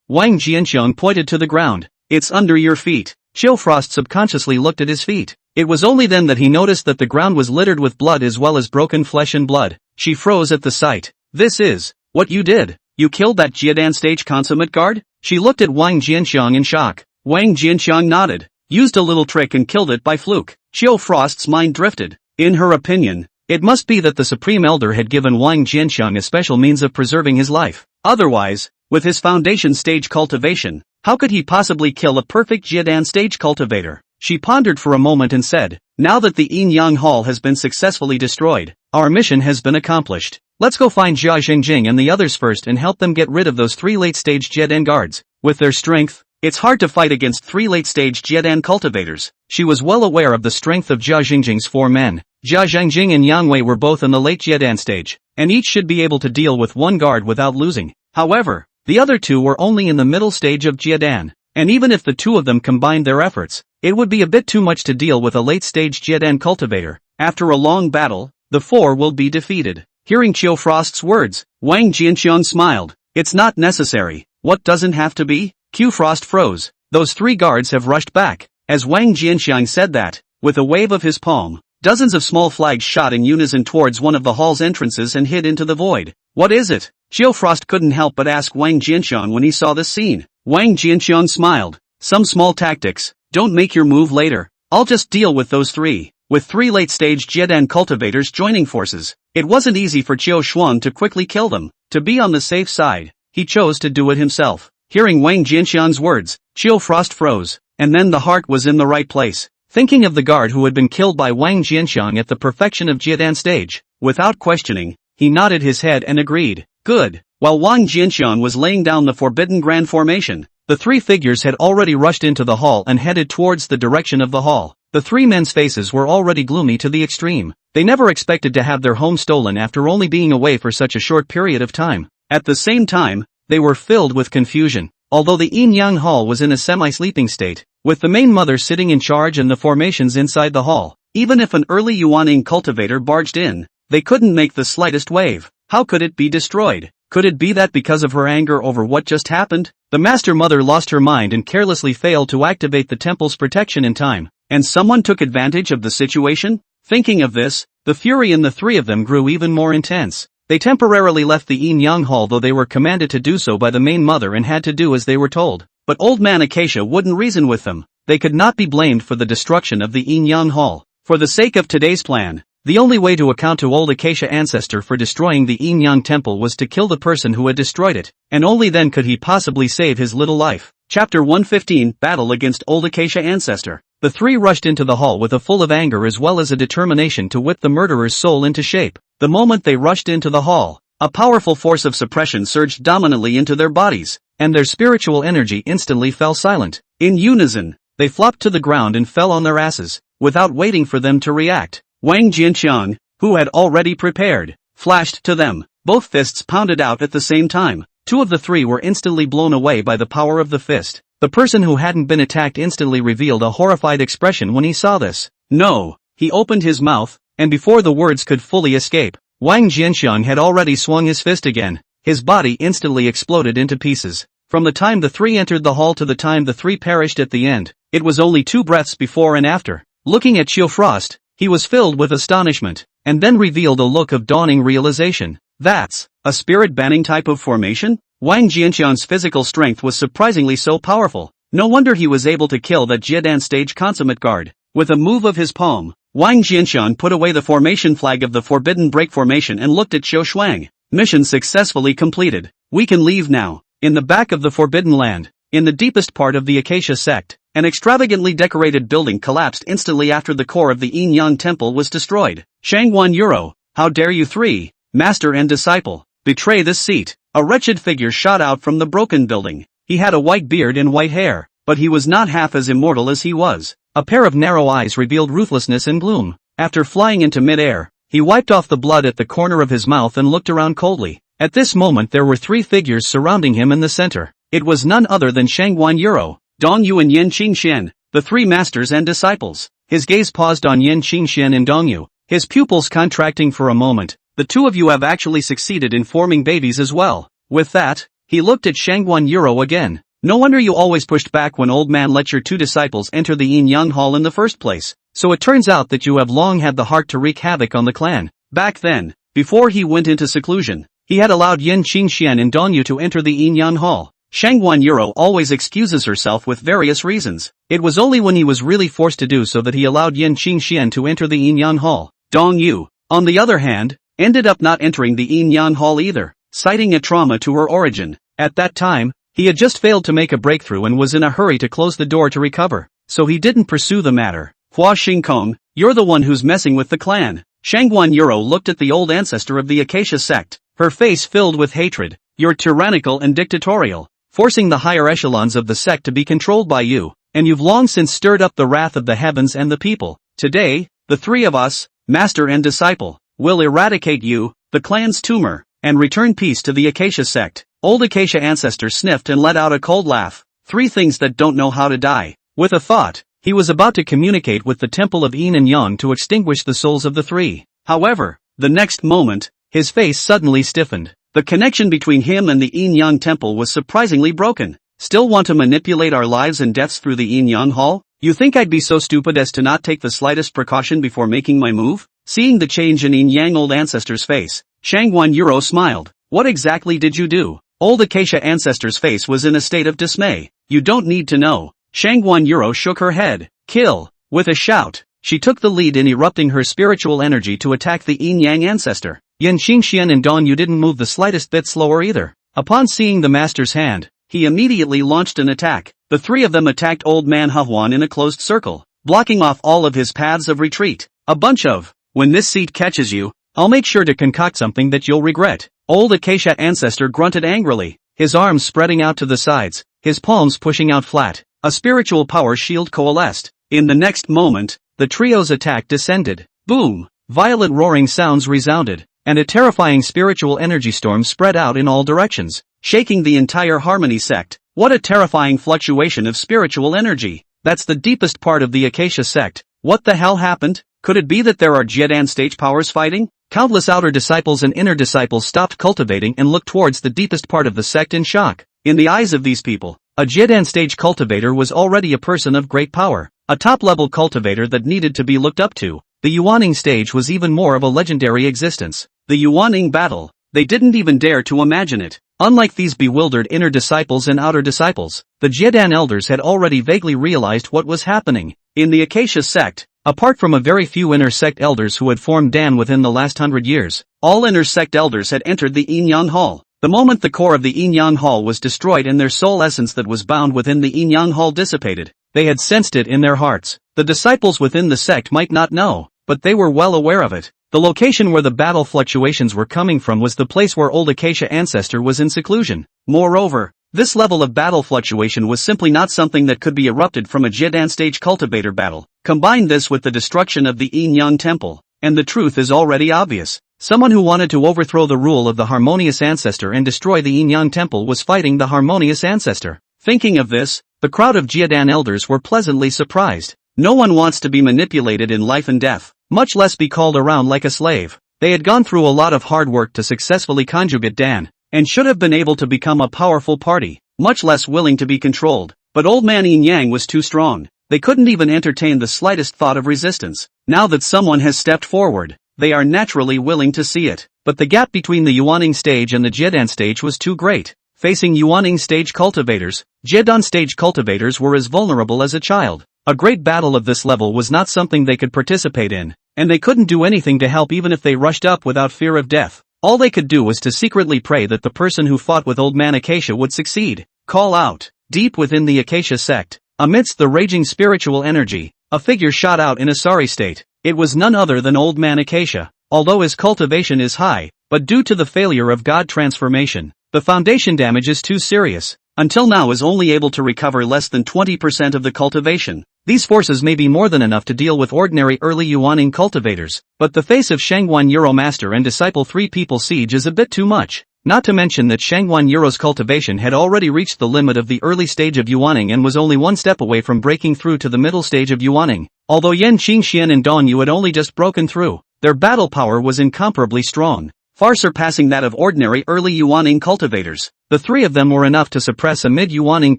Speaker 1: Wang Jianxiang pointed to the ground. It's under your feet. Xiu Frost subconsciously looked at his feet. It was only then that he noticed that the ground was littered with blood as well as broken flesh and blood. She froze at the sight. This is what you did. You killed that Jiedan stage consummate guard? She looked at Wang Jianxiang in shock. Wang Jianxiang nodded. Used a little trick and killed it by fluke. Qiu Frost's mind drifted. In her opinion, it must be that the Supreme Elder had given Wang Jianxiang a special means of preserving his life. Otherwise, with his foundation stage cultivation, how could he possibly kill a perfect Jiedan stage cultivator? She pondered for a moment and said, now that the Yin Yang Hall has been successfully destroyed, our mission has been accomplished. Let's go find Jia Xingjing and the others first and help them get rid of those 3 late-stage Jiedan guards. With their strength, it's hard to fight against 3 late-stage Jiedan cultivators. She was well aware of the strength of Jia Xingjing's 4 men. Jia Xingjing and Yang Wei were both in the late Jiedan stage, and each should be able to deal with 1 guard without losing. However, the other 2 were only in the middle stage of Jiedan, and even if the 2 of them combined their efforts, it would be a bit too much to deal with a late-stage Jiedan cultivator. After a long battle, the 4 will be defeated. Hearing Qiu Frost's words, Wang Jianxiang smiled. It's not necessary. What doesn't have to be? Qiu Frost froze. Those 3 guards have rushed back. As Wang Jianxiang said that, with a wave of his palm, dozens of small flags shot in unison towards one of the hall's entrances and hid into the void. What is it? Qiu Frost couldn't help but ask Wang Jianxiang when he saw this scene. Wang Jianxiang smiled. Some small tactics. Don't make your move later. I'll just deal with those 3. With 3 late-stage Jiedan cultivators joining forces, it wasn't easy for Qiu Xuan to quickly kill them. To be on the safe side, he chose to do it himself. Hearing Wang Jianxiang's words, Qiu Frost froze, and then the heart was in the right place. Thinking of the guard who had been killed by Wang Jianxiang at the perfection of Jiedan stage, without questioning, he nodded his head and agreed. Good. While Wang Jianxiang was laying down the forbidden grand formation, the 3 figures had already rushed into the hall and headed towards the direction of the hall. The 3 men's faces were already gloomy to the extreme. They never expected to have their home stolen after only being away for such a short period of time. At the same time, they were filled with confusion. Although the Yin Yang Hall was in a semi-sleeping state, with the main mother sitting in charge and the formations inside the hall, even if an early Yuaning cultivator barged in, they couldn't make the slightest wave. How could it be destroyed? Could it be that because of her anger over what just happened, the Master Mother lost her mind and carelessly failed to activate the temple's protection in time, and someone took advantage of the situation? Thinking of this, the fury in the 3 of them grew even more intense. They temporarily left the Yin Yang Hall, though they were commanded to do so by the main mother and had to do as they were told. But Old Man Acacia wouldn't reason with them. They could not be blamed for the destruction of the Yin Yang Hall. For the sake of today's plan, the only way to account to Old Acacia Ancestor for destroying the Yin Yang Temple was to kill the person who had destroyed it, and only then could he possibly save his little life. Chapter 115, Battle against Old Acacia Ancestor. The 3 rushed into the hall with a full of anger as well as a determination to whip the murderer's soul into shape. The moment they rushed into the hall, a powerful force of suppression surged dominantly into their bodies, and their spiritual energy instantly fell silent. In unison, they flopped to the ground and fell on their asses, without waiting for them to react. Wang Jianxiang, who had already prepared, flashed to them. Both fists pounded out at the same time. 2 of the 3 were instantly blown away by the power of the fist. The person who hadn't been attacked instantly revealed a horrified expression when he saw this. No! He opened his mouth, and before the words could fully escape, Wang Jianxiang had already swung his fist again. His body instantly exploded into pieces. From the time the 3 entered the hall to the time the 3 perished at the end, it was only 2 breaths before and after. Looking at Qiu Frost, he was filled with astonishment, and then revealed a look of dawning realization. That's a spirit-banning type of formation? Wang Jianxiang's physical strength was surprisingly so powerful. No wonder he was able to kill that Jiedan stage consummate guard. With a move of his palm, Wang Jianxiang put away the formation flag of the Forbidden Break formation and looked at Qiu Shuang. Mission successfully completed. We can leave now. In the back of the Forbidden Land, in the deepest part of the Acacia Sect, an extravagantly decorated building collapsed instantly after the core of the Yin Yang Temple was destroyed. Shangwan Euro, how dare you 3, master and disciple, betray this seat? A wretched figure shot out from the broken building. He had a white beard and white hair, but he was not half as immortal as he was. A pair of narrow eyes revealed ruthlessness and gloom. After flying into mid-air, he wiped off the blood at the corner of his mouth and looked around coldly. At this moment there were 3 figures surrounding him in the center. It was none other than Shangwan Euro, Dong Yu and Yen Qingxian, the 3 masters and disciples. His gaze paused on Yen Qingxian and Dong Yu, his pupils contracting for a moment. The 2 of you have actually succeeded in forming babies as well. With that, he looked at Shangwan Euro again. No wonder you always pushed back when old man let your 2 disciples enter the Yin Yang Hall in the first place. So it turns out that you have long had the heart to wreak havoc on the clan. Back then, before he went into seclusion, he had allowed Yin Qingxian and Dongyu to enter the Yinyan Hall. Shangguan Yuro always excuses herself with various reasons. It was only when he was really forced to do so that he allowed Yin Qingxian to enter the Yinyan Hall. Dongyu, on the other hand, ended up not entering the Yinyan Hall either, citing a trauma to her origin. At that time, he had just failed to make a breakthrough and was in a hurry to close the door to recover, so he didn't pursue the matter. Hua Xingkong, you're the one who's messing with the clan. Shangguan Yuro looked at the old ancestor of the Acacia sect, her face filled with hatred. You're tyrannical and dictatorial, forcing the higher echelons of the sect to be controlled by you, and you've long since stirred up the wrath of the heavens and the people. Today, the three of us, master and disciple, will eradicate you, the clan's tumor, and return peace to the Acacia sect. Old Acacia ancestor sniffed and let out a cold laugh. Three things that don't know how to die. With a thought, he was about to communicate with the temple of Yin and Yang to extinguish the souls of the three. However, the next moment, his face suddenly stiffened. The connection between him and the Yin Yang temple was surprisingly broken. Still want to manipulate our lives and deaths through the Yin Yang Hall? You think I'd be so stupid as to not take the slightest precaution before making my move? Seeing the change in Yin Yang old ancestor's face, Shangguan Yuro smiled. What exactly did you do? Old Acacia ancestor's face was in a state of dismay. You don't need to know. Shangguan Yuro shook her head. Kill! With a shout, she took the lead in erupting her spiritual energy to attack the Yin Yang ancestor. Yin Qingxian and Dongyu didn't move the slightest bit slower either. Upon seeing the master's hand, he immediately launched an attack. The three of them attacked old man Manhwa in a closed circle, blocking off all of his paths of retreat. A bunch of, when this seat catches you, I'll make sure to concoct something that you'll regret. Old Acacia ancestor grunted angrily, his arms spreading out to the sides, his palms pushing out flat. A spiritual power shield coalesced. In the next moment, the trio's attack descended. Boom! Violent roaring sounds resounded, and a terrifying spiritual energy storm spread out in all directions, shaking the entire Harmony sect. What a terrifying fluctuation of spiritual energy! That's the deepest part of the Acacia sect. What the hell happened? Could it be that there are Jiedan stage powers fighting? Countless outer disciples and inner disciples stopped cultivating and looked towards the deepest part of the sect in shock. In the eyes of these people, a Jiedan stage cultivator was already a person of great power, a top-level cultivator that needed to be looked up to. The Yuaning stage was even more of a legendary existence. The Yuaning battle, they didn't even dare to imagine it. Unlike these bewildered inner disciples and outer disciples, the Jiedan elders had already vaguely realized what was happening. In the Acacia sect, apart from a very few inner sect elders who had formed Dan within the last 100 years, all inner sect elders had entered the Yinyan Hall. The moment the core of the Yinyan Hall was destroyed and their soul essence that was bound within the Yinyan Hall dissipated, they had sensed it in their hearts. The disciples within the sect might not know, but they were well aware of it. The location where the battle fluctuations were coming from was the place where old Acacia ancestor was in seclusion. Moreover, this level of battle fluctuation was simply not something that could be erupted from a Jiedan stage cultivator battle. Combine this with the destruction of the Yin Yang temple, and the truth is already obvious. Someone who wanted to overthrow the rule of the harmonious ancestor and destroy the Yin Yang temple was fighting the harmonious ancestor. Thinking of this, the crowd of Jiedan elders were pleasantly surprised. No one wants to be manipulated in life and death, much less be called around like a slave. They had gone through a lot of hard work to successfully conjugate Dan, and should have been able to become a powerful party, much less willing to be controlled. But old man Yin Yang was too strong. They couldn't even entertain the slightest thought of resistance. Now that someone has stepped forward, they are naturally willing to see it. But the gap between the Yuaning stage and the Jiedan stage was too great. Facing Yuaning stage cultivators, Jiedan stage cultivators were as vulnerable as a child. A great battle of this level was not something they could participate in, and they couldn't do anything to help even if they rushed up without fear of death. All they could do was to secretly pray that the person who fought with old man Acacia would succeed. Call out. Deep within the Acacia sect, amidst the raging spiritual energy, a figure shot out in a sorry state. It was none other than old man Acacia. Although his cultivation is high, but due to the failure of God transformation, the foundation damage is too serious. Until now is only able to recover less than 20% of the cultivation. These forces may be more than enough to deal with ordinary early Yuaning cultivators, but the face of Shangguan Yuro Master and Disciple 3 People Siege is a bit too much. Not to mention that Shangguan Yuro's cultivation had already reached the limit of the early stage of Yuaning and was only one step away from breaking through to the middle stage of Yuaning. Although Yin Qingxian and Dongyu had only just broken through, their battle power was incomparably strong, far surpassing that of ordinary early Yuaning cultivators. The three of them were enough to suppress a mid-Yuaning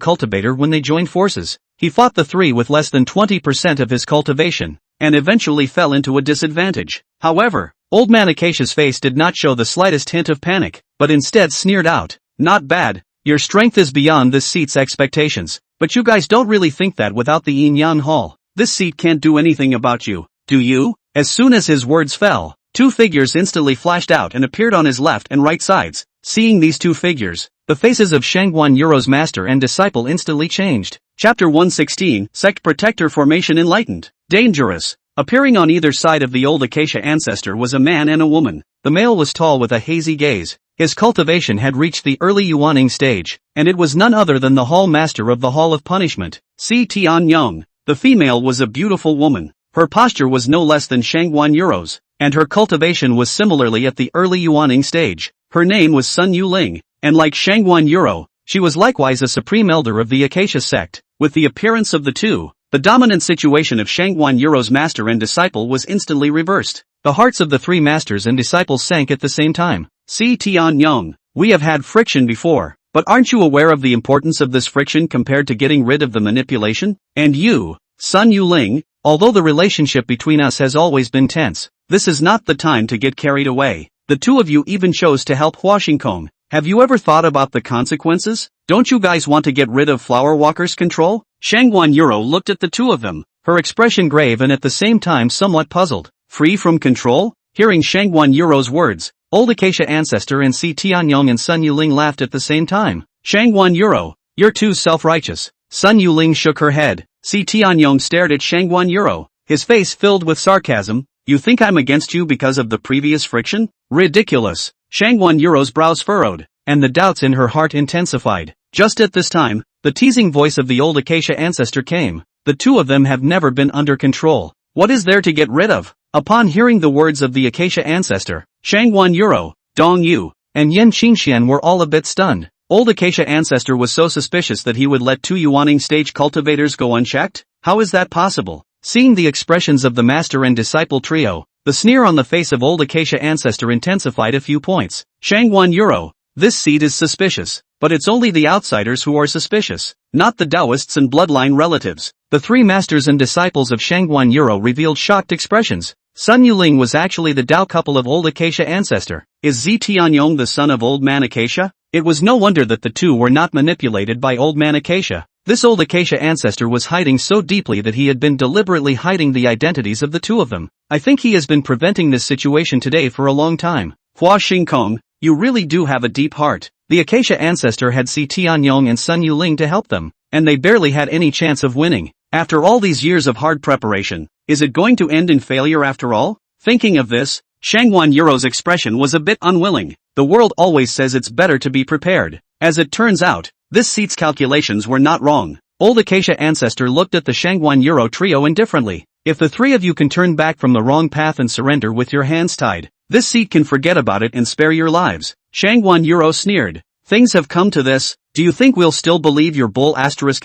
Speaker 1: cultivator when they joined forces. He fought the three with less than 20% of his cultivation, and eventually fell into a disadvantage. However, old man Acacia's face did not show the slightest hint of panic. but instead sneered out, "Not bad. Your strength is beyond this seat's expectations. But you guys don't really think that without the Yin Yang Hall. This seat can't do anything about you, do you?" As soon as his words fell, two figures instantly flashed out and appeared on his left and right sides. Seeing these two figures, the faces of Shangguan Yuro's master and disciple instantly changed. Chapter 116, Sect Protector Formation Enlightened. Dangerous. Appearing on either side of the old Acacia ancestor was a man and a woman. The male was tall with a hazy gaze. His cultivation had reached the early yuaning stage, and it was none other than the hall master of the Hall of Punishment, Si Tianyong. The female was a beautiful woman. Her posture was no less than Shangguan Yuro's, and her cultivation was similarly at the early yuaning stage. Her name was Sun Yuling, and like Shangguan Yuro, she was likewise a supreme elder of the Acacia sect. With the appearance of the two, the dominant situation of Shangguan Yuro's master and disciple was instantly reversed. The hearts of the three masters and disciples sank at the same time. Si Tianyong, we have had friction before, but aren't you aware of the importance of this friction compared to getting rid of the manipulation? And you, Sun Yuling, although the relationship between us has always been tense, this is not the time to get carried away. The two of you even chose to help Hua Xingkong. Have you ever thought about the consequences? Don't you guys want to get rid of Flower Walker's control? Shangguan Yuro looked at the two of them, her expression grave and at the same time somewhat puzzled. Free from control? Hearing Shangguan Yuro's words, old Acacia ancestor and Si Tianyong and Sun Yuling laughed at the same time. Shangguan Yuro, you're too self-righteous. Sun Yuling shook her head. Si Tianyong stared at Shangguan Yuro, his face filled with sarcasm. You think I'm against you because of the previous friction? Ridiculous. Shangguan Yuro's brows furrowed, and the doubts in her heart intensified. Just at this time, the teasing voice of the old Acacia ancestor came. The two of them have never been under control. What is there to get rid of? Upon hearing the words of the Acacia ancestor, Shangguan Yuro, Dong Yu, and Yen Qingxian were all a bit stunned. Old Acacia ancestor was so suspicious that he would let two yuaning stage cultivators go unchecked? How is that possible? Seeing the expressions of the master and disciple trio, the sneer on the face of old Acacia ancestor intensified a few points. Shangguan Yuro, this seed is suspicious, but it's only the outsiders who are suspicious, not the Taoists and bloodline relatives. The three masters and disciples of Shangguan Yuro revealed shocked expressions. Sun Yuling was actually the Dao couple of old Acacia ancestor. Is Zi Tianyong the son of old man Acacia? It was no wonder that the two were not manipulated by old man Acacia. This old Acacia ancestor was hiding so deeply that he had been deliberately hiding the identities of the two of them. I think he has been preventing this situation today for a long time. Hua Xingkong, you really do have a deep heart. The Acacia ancestor had Si Tianyong and Sun Yuling to help them, and they barely had any chance of winning. After all these years of hard preparation, is it going to end in failure after all? Thinking of this, Shangguan Yuro's expression was a bit unwilling. The world always says it's better to be prepared. As it turns out, this seat's calculations were not wrong. Old Acacia ancestor looked at the Shangguan Yuro trio indifferently. If the three of you can turn back from the wrong path and surrender with your hands tied, this seat can forget about it and spare your lives. Shangguan Yuro sneered. Things have come to this. Do you think we'll still believe your bull asterisk?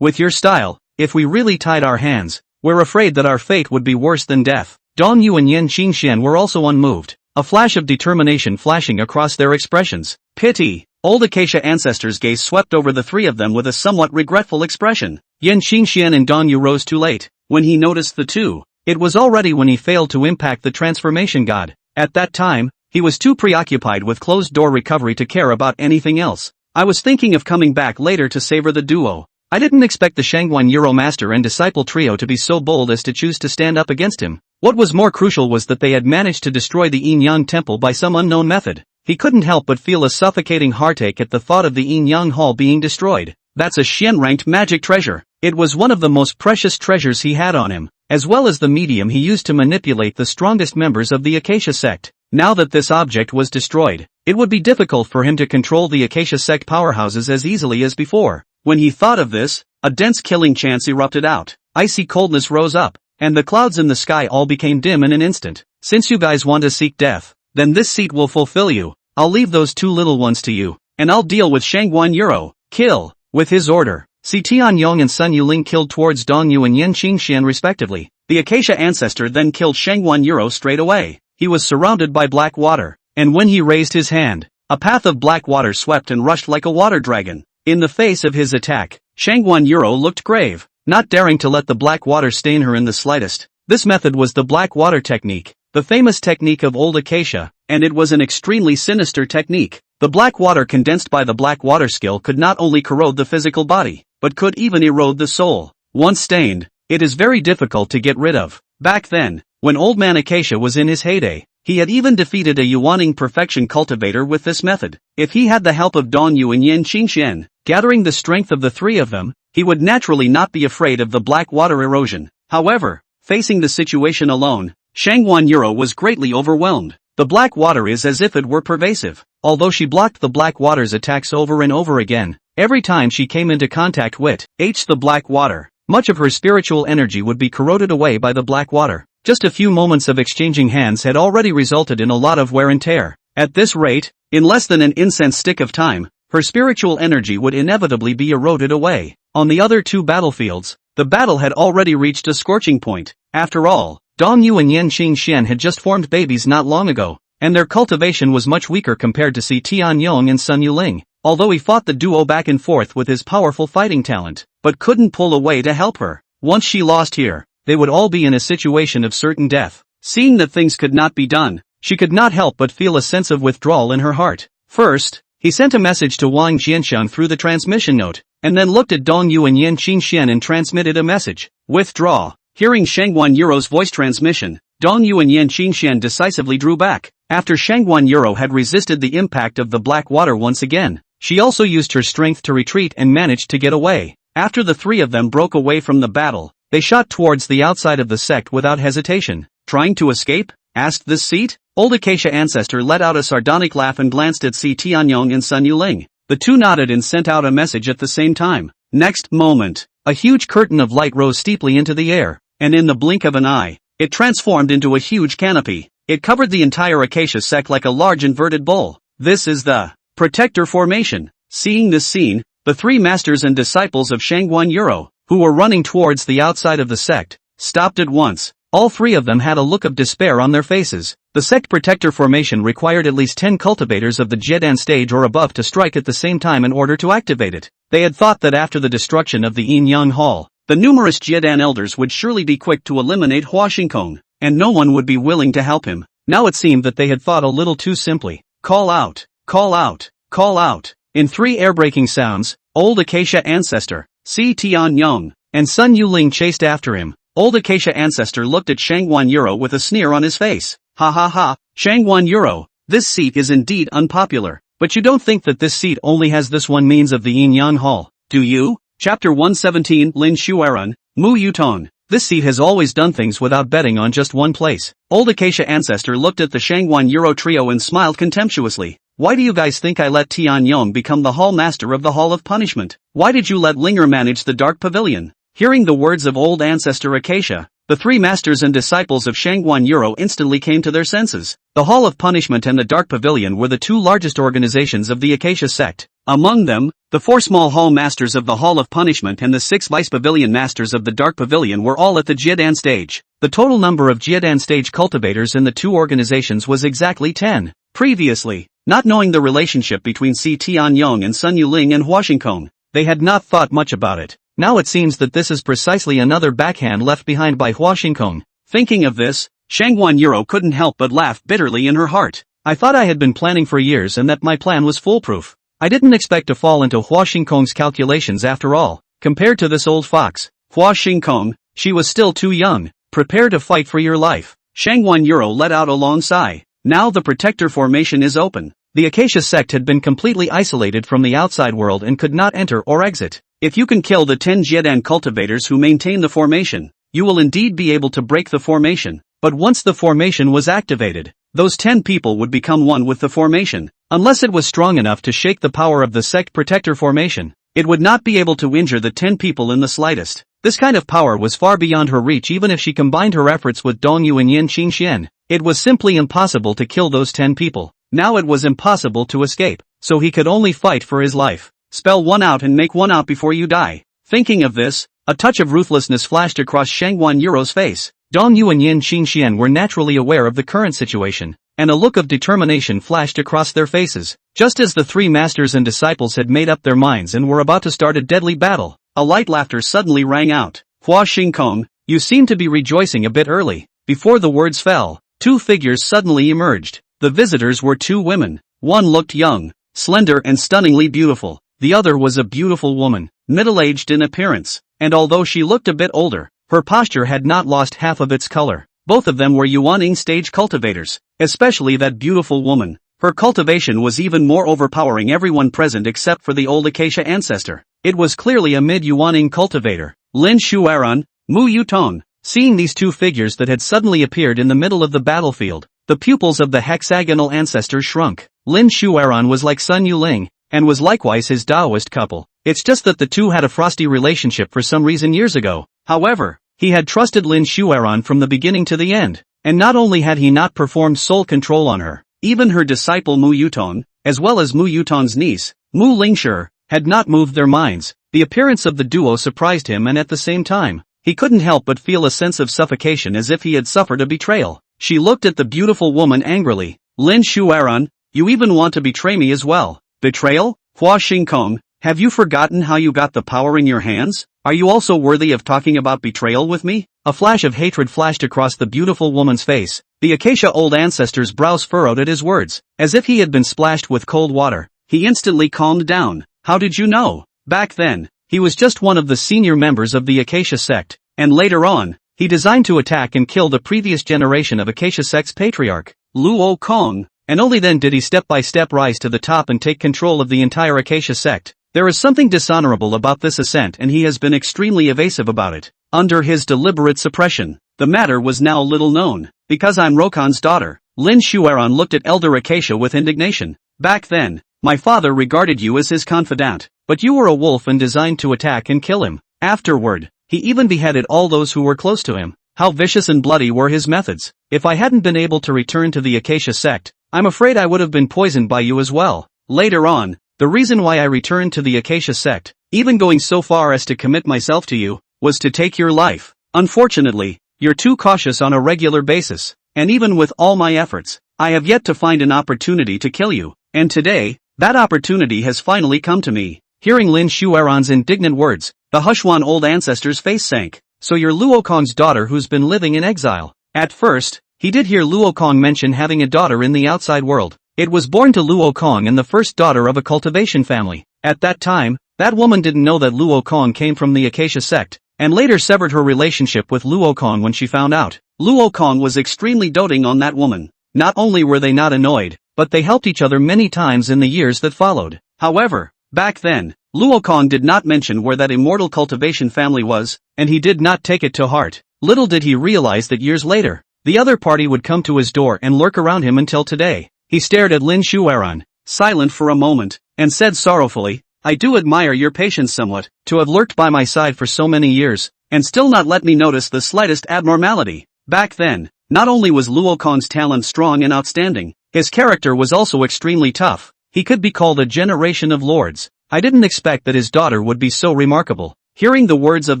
Speaker 1: With your style, if we really tied our hands, we're afraid that our fate would be worse than death. Dong Yu and Yen Qingxian were also unmoved, a flash of determination flashing across their expressions. Pity. Old Acacia ancestor's gaze swept over the three of them with a somewhat regretful expression. Yen Qingxian and Dong Yu rose too late. When he noticed the two, it was already when he failed to impact the transformation god. At that time, he was too preoccupied with closed-door recovery to care about anything else. I was thinking of coming back later to savor the duo. I didn't expect the Shangguan Yuro master and disciple trio to be so bold as to choose to stand up against him. What was more crucial was that they had managed to destroy the Yin Yang temple by some unknown method. He couldn't help but feel a suffocating heartache at the thought of the Yin Yang hall being destroyed. That's a Xian-ranked magic treasure. It was one of the most precious treasures he had on him, as well as the medium he used to manipulate the strongest members of the Acacia sect. Now that this object was destroyed, it would be difficult for him to control the Acacia sect powerhouses as easily as before. When he thought of this, a dense killing chance erupted out. Icy coldness rose up, and the clouds in the sky all became dim in an instant. Since you guys want to seek death, then this seat will fulfill you. I'll leave those two little ones to you, and I'll deal with Shangguan Yuro. Kill. With his order, Si Tianyong and Sun Yuling killed towards Dong Yu and Yen Qingxian respectively. The Acacia ancestor then killed Shangguan Yuro straight away. He was surrounded by black water, and when he raised his hand, a path of black water swept and rushed like a water dragon. In the face of his attack, Shangguan Yuro looked grave, not daring to let the black water stain her in the slightest. This method was the black water technique, the famous technique of old Acacia, and it was an extremely sinister technique. The black water condensed by the black water skill could not only corrode the physical body, but could even erode the soul. Once stained, it is very difficult to get rid of. Back then, when Old Man Acacia was in his heyday, he had even defeated a Yuaning perfection cultivator with this method. If he had the help of Dong Yu and Yen Qingxian, gathering the strength of the three of them, he would naturally not be afraid of the black water erosion. However, facing the situation alone, Shangguan Yuro was greatly overwhelmed. The black water is as if it were pervasive. Although she blocked the black water's attacks over and over again, every time she came into contact with the black water, much of her spiritual energy would be corroded away by the black water. Just a few moments of exchanging hands had already resulted in a lot of wear and tear. At this rate, in less than an incense stick of time, her spiritual energy would inevitably be eroded away. On the other two battlefields, the battle had already reached a scorching point. After all, Dong Yu and Yen Qingxian had just formed babies not long ago, and their cultivation was much weaker compared to Si Tianyong and Sun Yuling. Although he fought the duo back and forth with his powerful fighting talent, but couldn't pull away to help her. Once she lost here, they would all be in a situation of certain death. Seeing that things could not be done, she could not help but feel a sense of withdrawal in her heart. First, he sent a message to Wang Jianxiang through the transmission note, and then looked at Dong Yu and Yen Qingxian and transmitted a message. Withdraw. Hearing Shangguan Yuro's voice transmission, Dong Yu and Yen Qingxian decisively drew back. After Shangguan Yuro had resisted the impact of the black water once again, she also used her strength to retreat and managed to get away. After the three of them broke away from the battle, they shot towards the outside of the sect without hesitation. Trying to escape? Asked this seat. Old Acacia ancestor let out a sardonic laugh and glanced at Si Tianyong and Sun Yuling. The two nodded and sent out a message at the same time. Next moment, a huge curtain of light rose steeply into the air, and in the blink of an eye, it transformed into a huge canopy. It covered the entire Acacia sect like a large inverted bowl. This is the Protector Formation. Seeing this scene, the three masters and disciples of Shangguan Yuro, who were running towards the outside of the sect, stopped at once. All three of them had a look of despair on their faces. The sect Protector Formation required at least 10 cultivators of the Jiedan stage or above to strike at the same time in order to activate it. They had thought that after the destruction of the Yin Yang Hall, the numerous Jiedan elders would surely be quick to eliminate Hua Xingkong, and no one would be willing to help him. Now it seemed that they had thought a little too simply. Call out, call out, call out. In three air-breaking sounds, Old Acacia Ancestor, Si Tianyong, and Sun Yuling chased after him. Old Acacia Ancestor looked at Shangguan Yuro with a sneer on his face. Ha ha ha, Shangguan Yuro, this seat is indeed unpopular, but you don't think that this seat only has this one means of the Yin Yang Hall, do you? Chapter 117 Lin Shuaran, Mu Yutong. This seat has always done things without betting on just one place. Old Acacia Ancestor looked at the Shangguan Yuro trio and smiled contemptuously. Why do you guys think I let Tianyong become the Hall Master of the Hall of Punishment? Why did you let Linger manage the Dark Pavilion? Hearing the words of old ancestor Acacia, the three masters and disciples of Shangguan Yuro instantly came to their senses. The Hall of Punishment and the Dark Pavilion were the two largest organizations of the Acacia sect. Among them, the 4 small Hall Masters of the Hall of Punishment and the 6 Vice Pavilion Masters of the Dark Pavilion were all at the Jiedan stage. The total number of Jiedan stage cultivators in the two organizations was exactly 10. Previously, not knowing the relationship between Si Tianyong and Sun Yuling and Hua Xingkong, they had not thought much about it. Now it seems that this is precisely another backhand left behind by Hua Xingkong. Thinking of this, Shangguan Yuro couldn't help but laugh bitterly in her heart. I thought I had been planning for years and that my plan was foolproof. I didn't expect to fall into Hua Xingkong's calculations after all. Compared to this old fox, Hua Xingkong, she was still too young. Prepare to fight for your life. Shangguan Yuro let out a long sigh. Now the Protector Formation is open. The Acacia sect had been completely isolated from the outside world and could not enter or exit. If you can kill the 10 Jiedan cultivators who maintain the formation, you will indeed be able to break the formation. But once the formation was activated, those 10 people would become one with the formation. Unless it was strong enough to shake the power of the Sect Protector Formation, it would not be able to injure the 10 people in the slightest. This kind of power was far beyond her reach even if she combined her efforts with Dong Yu and Yen Qingxian. It was simply impossible to kill those 10 people. Now it was impossible to escape, so he could only fight for his life. Spell one out and make one out before you die. Thinking of this, a touch of ruthlessness flashed across Shangguan Yuro's face. Dong Yu and Yen Qingxian were naturally aware of the current situation, and a look of determination flashed across their faces. Just as the 3 masters and disciples had made up their minds and were about to start a deadly battle, a light laughter suddenly rang out. Hua Xingkong, you seem to be rejoicing a bit early. Before the words fell, 2 figures suddenly emerged. The visitors were two women. One looked young, slender and stunningly beautiful. The other was a beautiful woman, middle-aged in appearance, and although she looked a bit older, her posture had not lost half of its color. Both of them were Yuaning stage cultivators, especially that beautiful woman. Her cultivation was even more overpowering everyone present except for the old Acacia ancestor. It was clearly a mid-Yuaning cultivator. Lin Shuaran, Mu Yutong. Seeing these two figures that had suddenly appeared in the middle of the battlefield, the pupils of the hexagonal ancestor shrunk. Lin Shuaran was like Sun Yuling, and was likewise his Taoist couple. It's just that the two had a frosty relationship for some reason years ago. However, he had trusted Lin Shuaran from the beginning to the end, and not only had he not performed soul control on her, even her disciple Mu Yutong, as well as Mu Yutong's niece, Mu Lingshi, had not moved their minds. The appearance of the duo surprised him, and at the same time, he couldn't help but feel a sense of suffocation as if he had suffered a betrayal. She looked at the beautiful woman angrily. Lin Shuaran, you even want to betray me as well? Betrayal? Hua Xingkong, have you forgotten how you got the power in your hands? Are you also worthy of talking about betrayal with me? A flash of hatred flashed across the beautiful woman's face. The Acacia old ancestor's brows furrowed at his words, as if he had been splashed with cold water. He instantly calmed down. How did you know? Back then, he was just one of the senior members of the Acacia sect, and later on, he designed to attack and kill the previous generation of Acacia sect's patriarch, Luo Kong, and only then did he step by step rise to the top and take control of the entire Acacia sect. There is something dishonorable about this ascent, and he has been extremely evasive about it. Under his deliberate suppression, the matter was now little known. Because I'm Rokan's daughter, Lin Shuaran looked at Elder Acacia with indignation. Back then, my father regarded you as his confidant, but you were a wolf and designed to attack and kill him. Afterward, he even beheaded all those who were close to him. How vicious and bloody were his methods. If I hadn't been able to return to the Acacia sect, I'm afraid I would have been poisoned by you as well. Later on, the reason why I returned to the Acacia sect, even going so far as to commit myself to you, was to take your life. Unfortunately, you're too cautious on a regular basis, and even with all my efforts, I have yet to find an opportunity to kill you, and today, that opportunity has finally come to me. Hearing Lin Shuaran's indignant words, the Hushuan old ancestor's face sank. So you're Luo Kong's daughter who's been living in exile. At first, he did hear Luo Kong mention having a daughter in the outside world. It was born to Luo Kong and the first daughter of a cultivation family. At that time, that woman didn't know that Luo Kong came from the Acacia sect, and later severed her relationship with Luo Kong when she found out. Luo Kong was extremely doting on that woman. Not only were they not annoyed, but they helped each other many times in the years that followed. However, back then, Luo Kong did not mention where that immortal cultivation family was, and he did not take it to heart. Little did he realize that years later, the other party would come to his door and lurk around him until today. He stared at Lin Shuaran, silent for a moment, and said sorrowfully, I do admire your patience somewhat, to have lurked by my side for so many years, and still not let me notice the slightest abnormality. Back then, not only was Luo Kong's talent strong and outstanding, his character was also extremely tough. He could be called a generation of lords. I didn't expect that his daughter would be so remarkable. Hearing the words of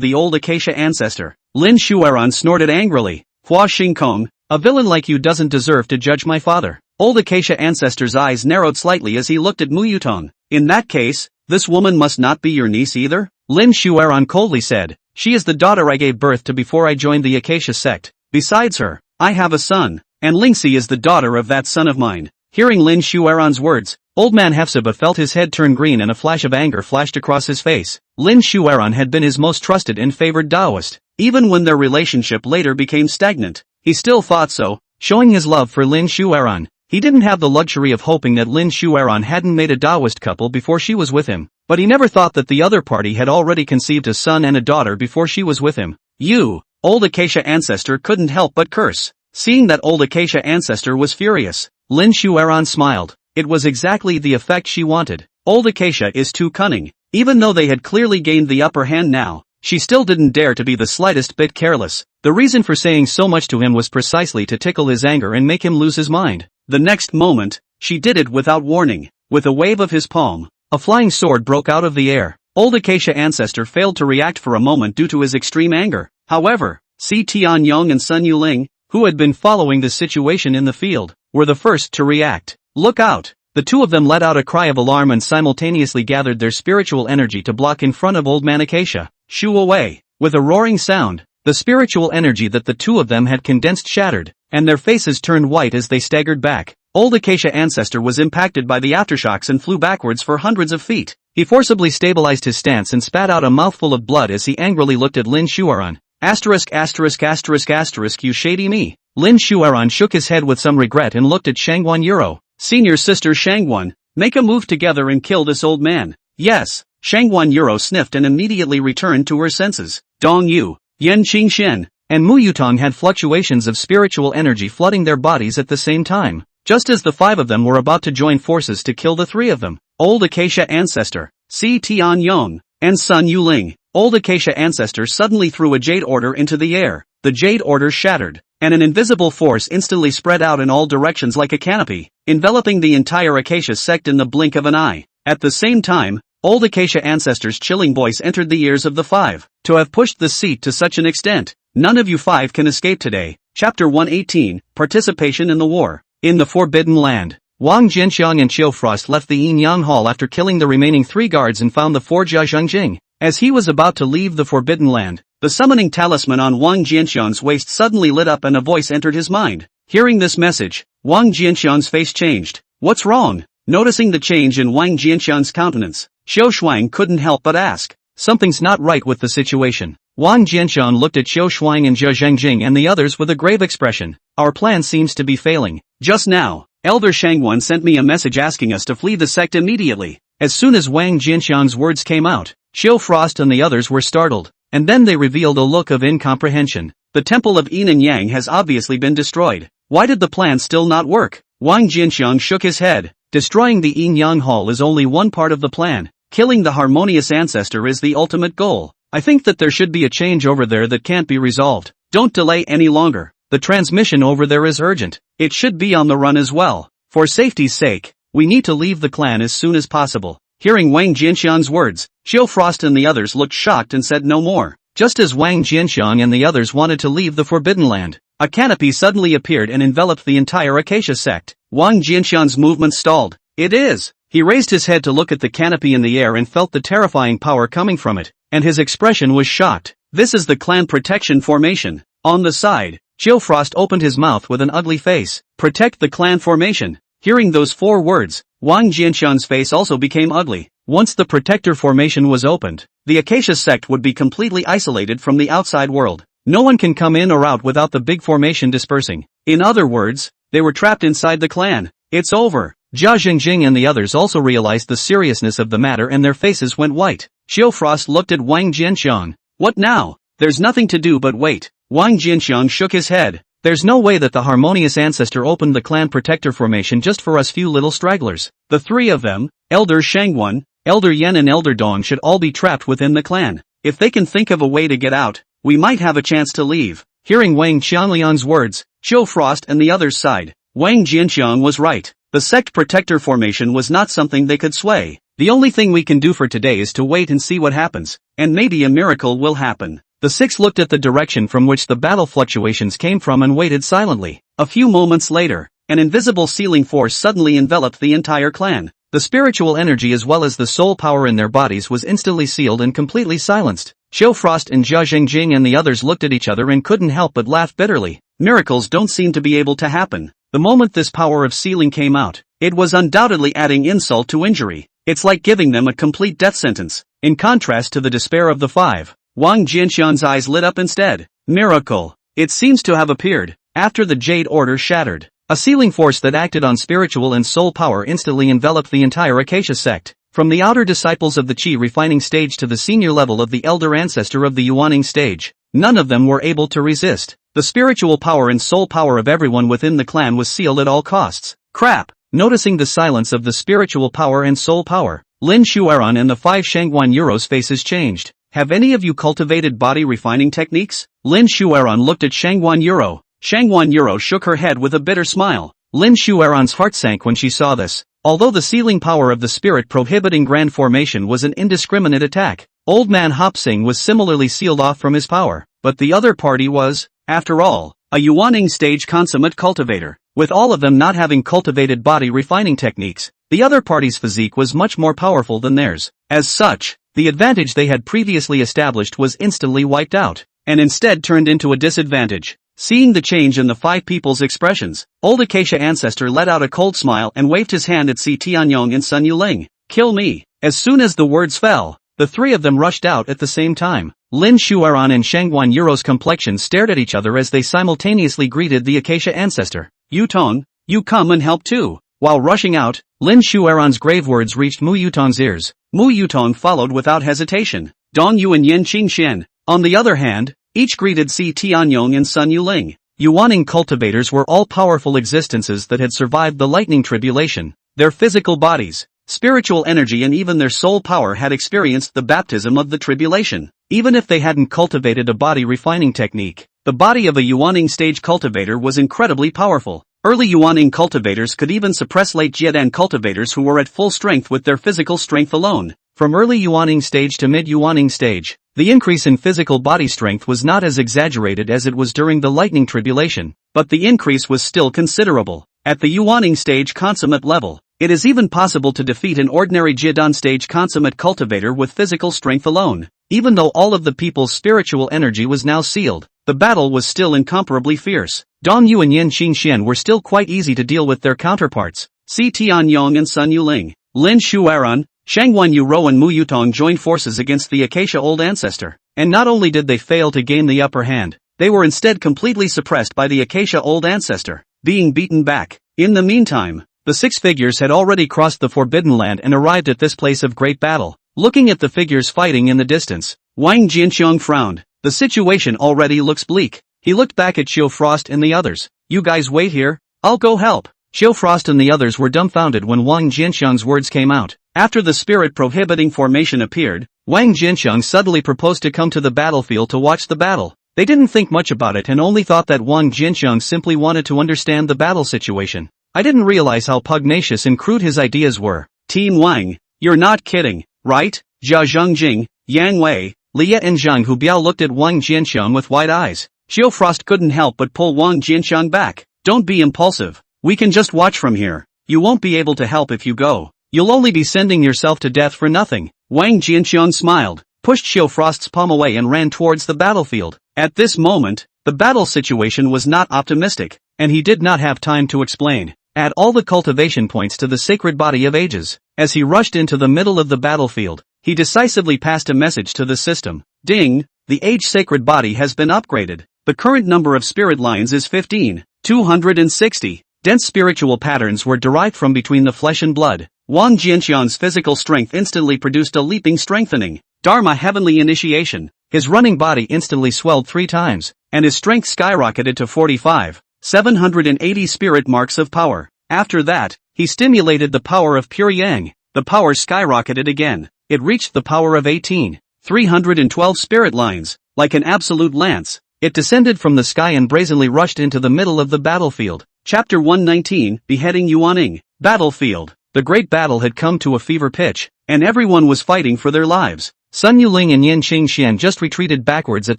Speaker 1: the old Acacia ancestor, Lin Shuaran snorted angrily. Hua Xingkong, a villain like you doesn't deserve to judge my father. Old Acacia ancestor's eyes narrowed slightly as he looked at Mu Yutong. In that case, this woman must not be your niece either? Lin Shuaran coldly said. She is the daughter I gave birth to before I joined the Acacia sect. Besides her, I have a son, and Lingxi is the daughter of that son of mine. Hearing Lin Shuaran's words, Old Man Hefzibah felt his head turn green and a flash of anger flashed across his face. Lin Shuaran had been his most trusted and favored Taoist. Even when their relationship later became stagnant, he still thought so, showing his love for Lin Shuaran. He didn't have the luxury of hoping that Lin Shuaran hadn't made a Taoist couple before she was with him, but he never thought that the other party had already conceived a son and a daughter before she was with him. You, old Acacia ancestor couldn't help but curse. Seeing that old Acacia ancestor was furious, Lin Shuaran smiled. It was exactly the effect she wanted. Old Acacia is too cunning. Even though they had clearly gained the upper hand now, she still didn't dare to be the slightest bit careless. The reason for saying so much to him was precisely to tickle his anger and make him lose his mind. The next moment, she did it without warning. With a wave of his palm, a flying sword broke out of the air. Old Acacia ancestor failed to react for a moment due to his extreme anger. However, Si Tianyong and Sun Yuling, who had been following the situation in the field, were the first to react. Look out! The two of them let out a cry of alarm and simultaneously gathered their spiritual energy to block in front of Old Man Acacia. Shoo away! With a roaring sound, the spiritual energy that the two of them had condensed shattered, and their faces turned white as they staggered back. Old Acacia Ancestor was impacted by the aftershocks and flew backwards for hundreds of feet. He forcibly stabilized his stance and spat out a mouthful of blood as he angrily looked at Lin Shuaran. ********, you shady me. Lin Shuaran shook his head with some regret and looked at Shangguan Yuro. Senior sister Shangguan, make a move together and kill this old man. Yes. Shangguan Yuro sniffed and immediately returned to her senses. Dong Yu, Yan Qingxian, and Mu Yutong had fluctuations of spiritual energy flooding their bodies at the same time. Just as the 5 of them were about to join forces to kill the 3 of them, Old Acacia Ancestor, Si Tian Yong, and Sun Yuling, Old Acacia Ancestor suddenly threw a Jade Order into the air. The Jade Order shattered, and an invisible force instantly spread out in all directions like a canopy, enveloping the entire Acacia sect in the blink of an eye. At the same time, Old Acacia Ancestor's chilling voice entered the ears of the 5. To have pushed the seat to such an extent, none of you 5 can escape today. Chapter 118, Participation in the War. In the Forbidden Land, Wang Jianxiang and Qiu Frost left the Yin Yang Hall after killing the remaining 3 guards and found the 4 Jia Zhengjing. As he was about to leave the Forbidden Land, the summoning talisman on Wang Jianxiang's waist suddenly lit up and a voice entered his mind. Hearing this message, Wang Jianxiang's face changed. What's wrong? Noticing the change in Wang Jianxiang's countenance, Xiao Shuang couldn't help but ask. Something's not right with the situation. Wang Jianxiang looked at Xiao Shuang and Jia Zhengjing and the others with a grave expression. Our plan seems to be failing. Just now, Elder Shangguan sent me a message asking us to flee the sect immediately. As soon as Wang Jianxiang's words came out, Qiu Frost and the others were startled, and then they revealed a look of incomprehension. The temple of Yin and Yang has obviously been destroyed. Why did the plan still not work? Wang Jianxiang shook his head. Destroying the Yin Yang Hall is only one part of the plan. Killing the harmonious ancestor is the ultimate goal. I think that there should be a change over there that can't be resolved. Don't delay any longer. The transmission over there is urgent. It should be on the run as well. For safety's sake, we need to leave the clan as soon as possible. Hearing Wang Jianxiang's words, Qiu Frost and the others looked shocked and said no more. Just as Wang Jianxiang and the others wanted to leave the Forbidden Land, a canopy suddenly appeared and enveloped the entire Acacia sect. Wang Jianxiang's movement stalled. It is. He raised his head to look at the canopy in the air and felt the terrifying power coming from it, and his expression was shocked. This is the clan protection formation. On the side, Qiu Frost opened his mouth with an ugly face. Protect the clan formation. Hearing those 4 words, Wang Jianxiang's face also became ugly. Once the protector formation was opened, the Acacia sect would be completely isolated from the outside world. No one can come in or out without the big formation dispersing. In other words, they were trapped inside the clan. It's over. Jia Zhengjing and the others also realized the seriousness of the matter and their faces went white. Qiu Frost looked at Wang Jianxiang. What now? There's nothing to do but wait. Wang Jianxiang shook his head. There's no way that the harmonious ancestor opened the clan protector formation just for us few little stragglers. The 3 of them, Elder Shangguan, Elder Yan and Elder Dong should all be trapped within the clan. If they can think of a way to get out, we might have a chance to leave. Hearing Wang Qianlian's words, Qiu Frost and the others sighed. Wang Jianxiang was right. The sect protector formation was not something they could sway. The only thing we can do for today is to wait and see what happens, and maybe a miracle will happen. The 6 looked at the direction from which the battle fluctuations came from and waited silently. A few moments later, an invisible sealing force suddenly enveloped the entire clan. The spiritual energy as well as the soul power in their bodies was instantly sealed and completely silenced. Qiu Frost and Jia Zhengjing and the others looked at each other and couldn't help but laugh bitterly. Miracles don't seem to be able to happen. The moment this power of sealing came out, it was undoubtedly adding insult to injury. It's like giving them a complete death sentence. In contrast to the despair of the 5, Wang Jianxiang's eyes lit up instead. Miracle. It seems to have appeared. After the Jade Order shattered, a sealing force that acted on spiritual and soul power instantly enveloped the entire Acacia sect. From the outer disciples of the Qi refining stage to the senior level of the elder ancestor of the Yuaning stage, none of them were able to resist. The spiritual power and soul power of everyone within the clan was sealed at all costs. Crap! Noticing the silence of the spiritual power and soul power, Lin Shuaran and the 5 Shangguan Euros faces changed. Have any of you cultivated body refining techniques? Lin Shuaran looked at Shangguan Euro. Shangguan Euro shook her head with a bitter smile. Lin Shuaran's heart sank when she saw this. Although the sealing power of the spirit prohibiting grand formation was an indiscriminate attack, Old Man Hop Sing was similarly sealed off from his power. But the other party was, after all, a Yuaning stage consummate cultivator. With all of them not having cultivated body refining techniques, the other party's physique was much more powerful than theirs. As such, the advantage they had previously established was instantly wiped out, and instead turned into a disadvantage. Seeing the change in the 5 people's expressions, old Acacia ancestor let out a cold smile and waved his hand at Si Tianyong and Sun Yuling. Kill me. As soon as the words fell, the 3 of them rushed out at the same time. Lin Shuaran and Shangguan Yuro's complexion stared at each other as they simultaneously greeted the Acacia ancestor. Yutong, you come and help too. While rushing out, Lin Shuaran's grave words reached Mu Yutong's ears. Mu Yutong followed without hesitation. Dong Yu and Yen Qingxian, on the other hand, each greeted Si Tianyong and Sun Yuling. Yuaning cultivators were all-powerful existences that had survived the lightning tribulation. Their physical bodies, spiritual energy and even their soul power had experienced the baptism of the tribulation. Even if they hadn't cultivated a body refining technique, the body of a Yuaning stage cultivator was incredibly powerful. Early Yuaning cultivators could even suppress late Jiedan cultivators who were at full strength with their physical strength alone. From early Yuaning stage to mid-Yuaning stage, the increase in physical body strength was not as exaggerated as it was during the lightning tribulation, but the increase was still considerable. At the Yuaning stage consummate level, it is even possible to defeat an ordinary Jiedan stage consummate cultivator with physical strength alone. Even though all of the people's spiritual energy was now sealed, the battle was still incomparably fierce. Dong Yu and Yen Qingxian were still quite easy to deal with their counterparts. Si Tianyong and Sun Yuling, Lin Shuaran, Shangguan Yuro and Mu Yutong joined forces against the Acacia Old Ancestor. And not only did they fail to gain the upper hand, they were instead completely suppressed by the Acacia Old Ancestor, being beaten back. In the meantime, the 6 figures had already crossed the Forbidden Land and arrived at this place of great battle. Looking at the figures fighting in the distance, Wang Jianqiang frowned. The situation already looks bleak. He looked back at Xiao Frost and the others. You guys wait here, I'll go help. Xiao Frost and the others were dumbfounded when Wang Jianqiang's words came out. After the spirit prohibiting formation appeared, Wang Jianqiang suddenly proposed to come to the battlefield to watch the battle. They didn't think much about it and only thought that Wang Jianqiang simply wanted to understand the battle situation. I didn't realize how pugnacious and crude his ideas were. Team Wang, you're not kidding, right? Jia Zhengjing, Yang Wei, Liye and Zhang Hubiao looked at Wang Jianqiang with wide eyes. Xiao Frost couldn't help but pull Wang Jianqiang back. Don't be impulsive. We can just watch from here. You won't be able to help if you go. You'll only be sending yourself to death for nothing. Wang Jianqiang smiled, pushed Xiao Frost's palm away and ran towards the battlefield. At this moment, the battle situation was not optimistic, and he did not have time to explain. Add all the cultivation points to the sacred body of ages. As he rushed into the middle of the battlefield, he decisively passed a message to the system. Ding! The age sacred body has been upgraded. The current number of spirit lines is 15,260. Dense spiritual patterns were derived from between the flesh and blood. Wang Jianqiang's physical strength instantly produced a leaping strengthening. Dharma heavenly initiation. His running body instantly swelled 3 times, and his strength skyrocketed to 45,780 spirit marks of power. After that, he stimulated the power of pure yang. The power skyrocketed again. It reached the power of 18,312 spirit lines. Like an absolute lance, it descended from the sky and brazenly rushed into the middle of the battlefield. Chapter 119, Beheading Yuaning. Battlefield. The great battle had come to a fever pitch, and everyone was fighting for their lives. Sun Yuling and Yen Qingxian just retreated backwards at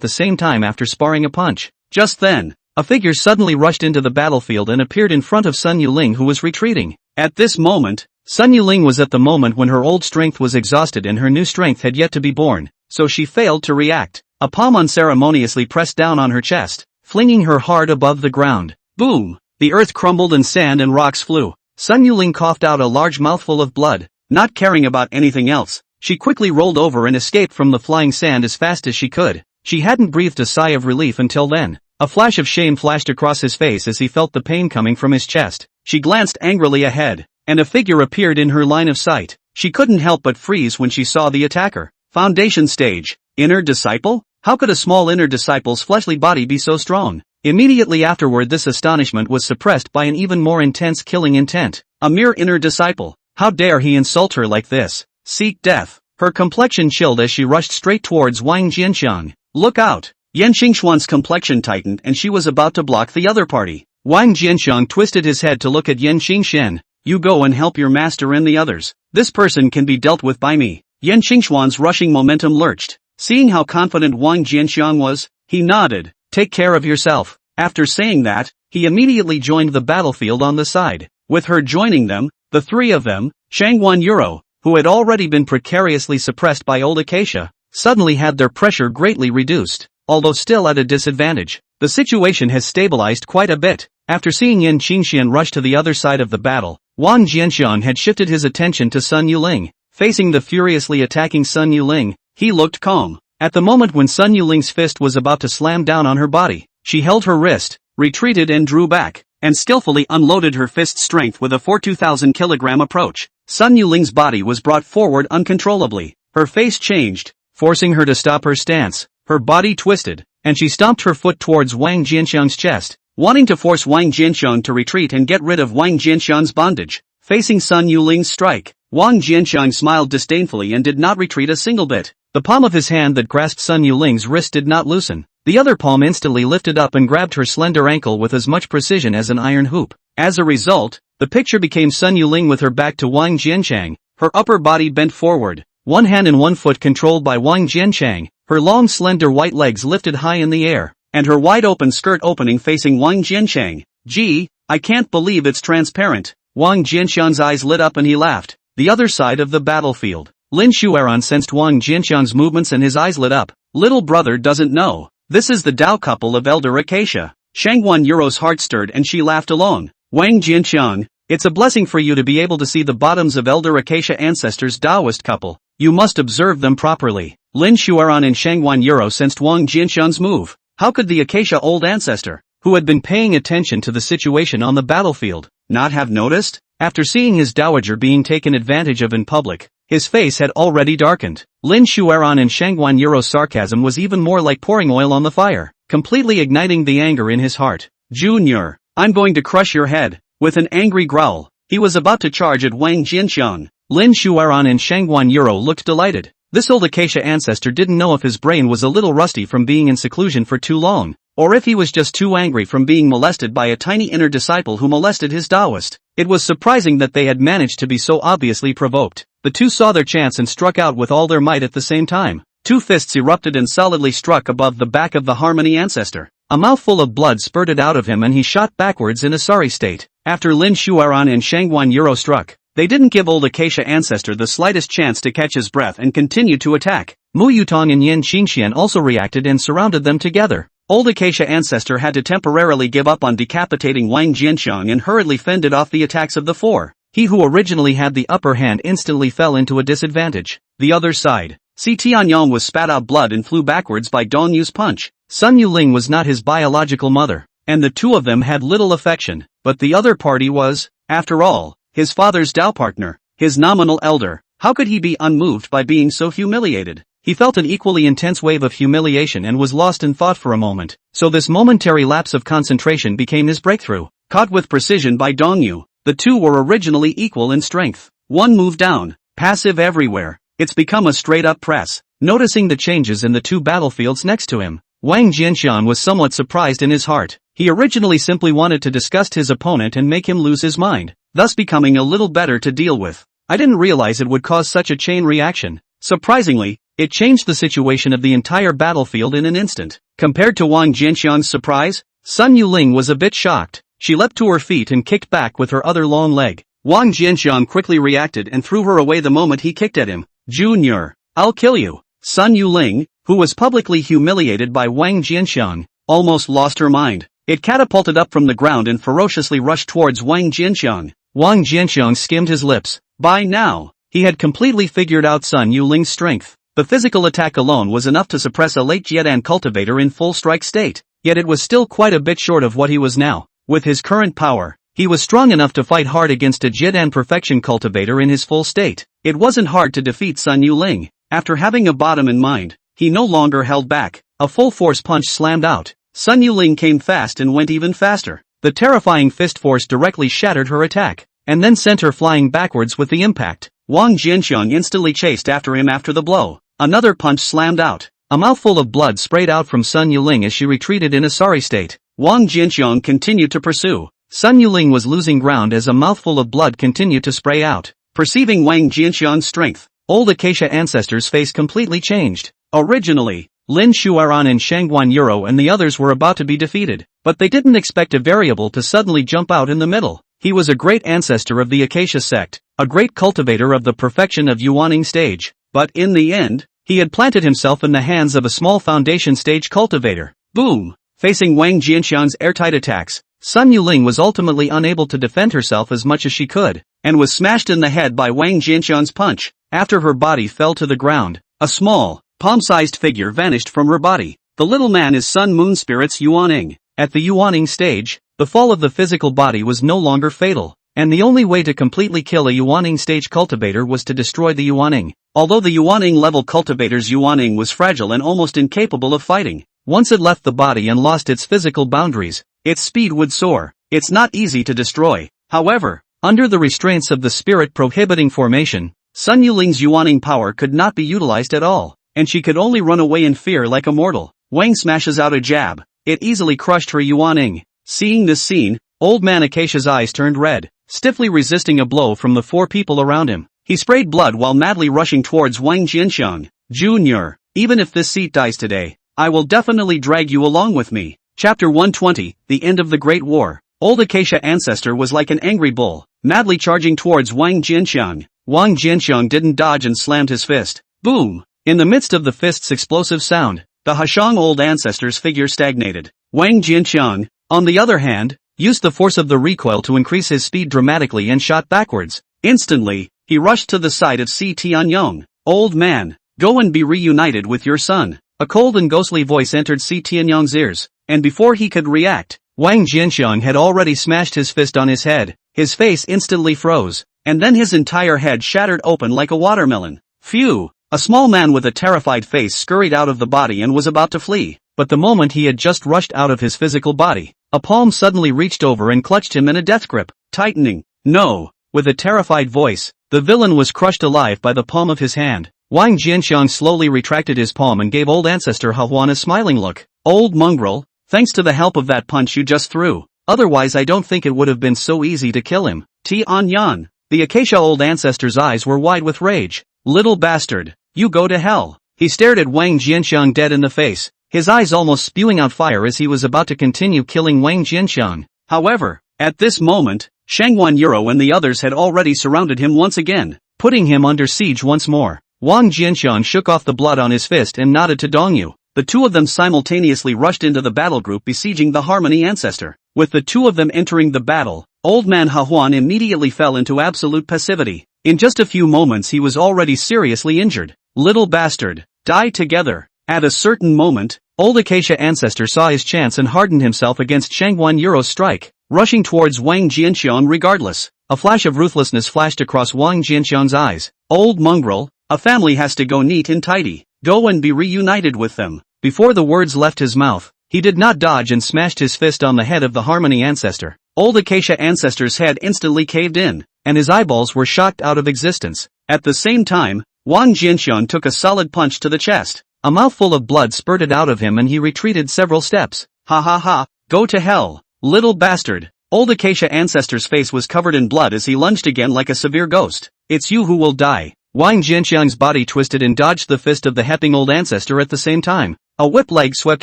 Speaker 1: the same time after sparring a punch. Just then, a figure suddenly rushed into the battlefield and appeared in front of Sun Yuling, who was retreating. At this moment, Sun Yuling was at the moment when her old strength was exhausted and her new strength had yet to be born, so she failed to react. A palm unceremoniously pressed down on her chest, flinging her hard above the ground. Boom! The earth crumbled and sand and rocks flew. Sun Yuling coughed out a large mouthful of blood. Not caring about anything else, she quickly rolled over and escaped from the flying sand as fast as she could. She hadn't breathed a sigh of relief until then. A flash of shame flashed across his face as he felt the pain coming from his chest. She glanced angrily ahead, and a figure appeared in her line of sight. She couldn't help but freeze when she saw the attacker. Foundation stage. Inner disciple? How could a small inner disciple's fleshly body be so strong? Immediately afterward, this astonishment was suppressed by an even more intense killing intent. A mere inner disciple. How dare he insult her like this? Seek death. Her complexion chilled as she rushed straight towards Wang Jianqiang. Look out! Yen Xingxuan's complexion tightened and she was about to block the other party. Wang Jianqiang twisted his head to look at Yen Xingxian. You go and help your master and the others. This person can be dealt with by me. Yen Xingxuan's rushing momentum lurched. Seeing how confident Wang Jianqiang was, he nodded. Take care of yourself. After saying that, he immediately joined the battlefield on the side. With her joining them, the 3 of them, Shangguan Yuro, who had already been precariously suppressed by old Acacia, suddenly had their pressure greatly reduced. Although still at a disadvantage, The situation has stabilized quite a bit. After seeing Yin Qingxian rush to the other side of the battle, Wang Jianxiang had shifted his attention to Sun Yuling. Facing the furiously attacking Sun Yuling, he looked calm. At the moment when Sun Yuling's fist was about to slam down on her body, she held her wrist, retreated and drew back, and skillfully unloaded her fist's strength with a 4,000 kilogram approach. Sun Yuling's body was brought forward uncontrollably. Her face changed, forcing her to stop her stance. Her body twisted, and she stomped her foot towards Wang Jianxiang's chest, wanting to force Wang Jianxiang to retreat and get rid of Wang Jianxiang's bondage. Facing Sun Yuling's strike, Wang Jianxiang smiled disdainfully and did not retreat a single bit. The palm of his hand that grasped Sun Yuling's wrist did not loosen. The other palm instantly lifted up and grabbed her slender ankle with as much precision as an iron hoop. As a result, the picture became Sun Yuling with her back to Wang Jianxiang, her upper body bent forward, one hand and one foot controlled by Wang Jianxiang, her long slender white legs lifted high in the air, and her wide-open skirt opening facing Wang Jianxiang. Gee, I can't believe it's transparent. Wang Jianxiang's eyes lit up and he laughed. The other side of the battlefield. Lin Xueran sensed Wang Jianxiang's movements and his eyes lit up. Little brother doesn't know. This is the Dao couple of Elder Acacia. Shangwan Yuro's heart stirred and she laughed along. Wang Jianxiang, it's a blessing for you to be able to see the bottoms of Elder Acacia ancestors' Taoist couple. You must observe them properly. Lin Xueran and Shangwan Yuro sensed Wang Jianxiang's move. How could the Acacia old ancestor, who had been paying attention to the situation on the battlefield, not have noticed? After seeing his dowager being taken advantage of in public, his face had already darkened. Lin Xueran and Shangwan Yuro's sarcasm was even more like pouring oil on the fire, completely igniting the anger in his heart. Junior, I'm going to crush your head. With an angry growl, he was about to charge at Wang Jianxiang. Lin Xueran and Shangwan Yuro looked delighted. This old Acacia ancestor didn't know if his brain was a little rusty from being in seclusion for too long, or if he was just too angry from being molested by a tiny inner disciple who molested his Taoist. It was surprising that they had managed to be so obviously provoked. The two saw their chance and struck out with all their might at the same time. Two fists erupted and solidly struck above the back of the Harmony ancestor. A mouthful of blood spurted out of him and he shot backwards in a sorry state. After Lin Xueran and Shangwan Yuro struck, they didn't give old Acacia ancestor the slightest chance to catch his breath and continued to attack. Mu Yutong and Yin Qingxian also reacted and surrounded them together. Old Acacia ancestor had to temporarily give up on decapitating Wang Jianxiang and hurriedly fended off the attacks of the four. He who originally had the upper hand instantly fell into a disadvantage. The other side. Si Tianyong was spat out blood and flew backwards by Dong Yu's punch. Sun Yuling was not his biological mother, and the two of them had little affection, but the other party was, after all, his father's Dao partner, his nominal elder. How could he be unmoved by being so humiliated? He felt an equally intense wave of humiliation and was lost in thought for a moment, so this momentary lapse of concentration became his breakthrough. Caught with precision by Dong Yu, the two were originally equal in strength. One move down, passive everywhere. It's become a straight-up press. Noticing the changes in the two battlefields next to him, Wang Jianxian was somewhat surprised in his heart. He originally simply wanted to disgust his opponent and make him lose his mind, thus becoming a little better to deal with. I didn't realize it would cause such a chain reaction. Surprisingly, it changed the situation of the entire battlefield in an instant. Compared to Wang Jianxiang's surprise, Sun Yuling was a bit shocked. She leapt to her feet and kicked back with her other long leg. Wang Jianxiang quickly reacted and threw her away the moment he kicked at him. Junior, I'll kill you. Sun Yuling, who was publicly humiliated by Wang Jianxiang, almost lost her mind. It catapulted up from the ground and ferociously rushed towards Wang Jianxiang. Wang Jianxiang skimmed his lips. By now, he had completely figured out Sun Yuling's strength. The physical attack alone was enough to suppress a late Jiedan cultivator in full strike state, yet it was still quite a bit short of what he was now. With his current power, he was strong enough to fight hard against a Jiedan perfection cultivator in his full state. It wasn't hard to defeat Sun Yuling. After having a bottom in mind, he no longer held back. A full force punch slammed out. Sun Yuling came fast and went even faster. The terrifying fist force directly shattered her attack, and then sent her flying backwards with the impact. Wang Jianxiang instantly chased after him after the blow. Another punch slammed out. A mouthful of blood sprayed out from Sun Yuling as she retreated in a sorry state. Wang Jianxiang continued to pursue. Sun Yuling was losing ground as a mouthful of blood continued to spray out. Perceiving Wang Jianxiang's strength, old Acacia ancestor's face completely changed. Originally, Lin Xueran and Shangwan Yuro and the others were about to be defeated, but they didn't expect a variable to suddenly jump out in the middle. He was a great ancestor of the Acacia sect, a great cultivator of the perfection of Yuaning stage, but in the end, he had planted himself in the hands of a small foundation stage cultivator. Boom! Facing Wang Jianxiang's airtight attacks, Sun Yuling was ultimately unable to defend herself as much as she could, and was smashed in the head by Wang Jianxiang's punch. After her body fell to the ground, a small, palm-sized figure vanished from her body. The little man is Sun Moon Spirit's Yuaning. At the Yuaning stage, the fall of the physical body was no longer fatal, and the only way to completely kill a Yuaning stage cultivator was to destroy the Yuaning. Although the Yuaning level cultivator's Yuaning was fragile and almost incapable of fighting, once it left the body and lost its physical boundaries, its speed would soar. It's not easy to destroy. However, under the restraints of the spirit prohibiting formation, Sun Yuling's Yuaning power could not be utilized at all, and she could only run away in fear like a mortal. Wang smashes out a jab. It easily crushed her Yuaning. Seeing this scene, old man Acacia's eyes turned red, stiffly resisting a blow from the four people around him. He sprayed blood while madly rushing towards Wang Jianxiang. Junior, even if this seat dies today, I will definitely drag you along with me. Chapter 120, The End of the Great War. Old Acacia Ancestor was like an angry bull, madly charging towards Wang Jianxiang. Wang Jianxiang didn't dodge and slammed his fist. Boom! In the midst of the fist's explosive sound, the Hashang Old Ancestor's figure stagnated. Wang Jianxiang, on the other hand, used the force of the recoil to increase his speed dramatically and shot backwards. Instantly, he rushed to the side of Si Tianyong. Old man, go and be reunited with your son. A cold and ghostly voice entered Si Tianyong's ears, and before he could react, Wang Jianxiang had already smashed his fist on his head. His face instantly froze, and then his entire head shattered open like a watermelon. Phew! A small man with a terrified face scurried out of the body and was about to flee, but the moment he had just rushed out of his physical body, a palm suddenly reached over and clutched him in a death grip, tightening. No! With a terrified voice, the villain was crushed alive by the palm of his hand. Wang Jianxiang slowly retracted his palm and gave old ancestor Hahuan a smiling look. Old mongrel, thanks to the help of that punch you just threw. Otherwise I don't think it would have been so easy to kill him. Tian Yan. The Acacia Old Ancestor's eyes were wide with rage. Little bastard, you go to hell. He stared at Wang Jianxiang dead in the face, his eyes almost spewing out fire as he was about to continue killing Wang Jianxiang. However, at this moment, Shangwan Yuro and the others had already surrounded him once again, putting him under siege once more. Wang Jianxiang shook off the blood on his fist and nodded to Dongyu. The two of them simultaneously rushed into the battle group besieging the Harmony Ancestor. With the two of them entering the battle, Old Man Hahuan immediately fell into absolute passivity. In just a few moments he was already seriously injured. Little bastard, die together. At a certain moment, Old Acacia Ancestor saw his chance and hardened himself against Shangwan Yuro's strike, rushing towards Wang Jianxiang regardless. A flash of ruthlessness flashed across Wang Jianxiang's eyes. Old mongrel, a family has to go neat and tidy. Go and be reunited with them. Before the words left his mouth, he did not dodge and smashed his fist on the head of the Harmony Ancestor. Old Acacia Ancestor's head instantly caved in, and his eyeballs were shocked out of existence. At the same time, Wang Jianxiang took a solid punch to the chest. A mouthful of blood spurted out of him and he retreated several steps. Ha ha ha, go to hell, little bastard. Old Acacia Ancestor's face was covered in blood as he lunged again like a severe ghost. It's you who will die. Wang Jianxiang's body twisted and dodged the fist of the hecking Old Ancestor at the same time. A whip leg swept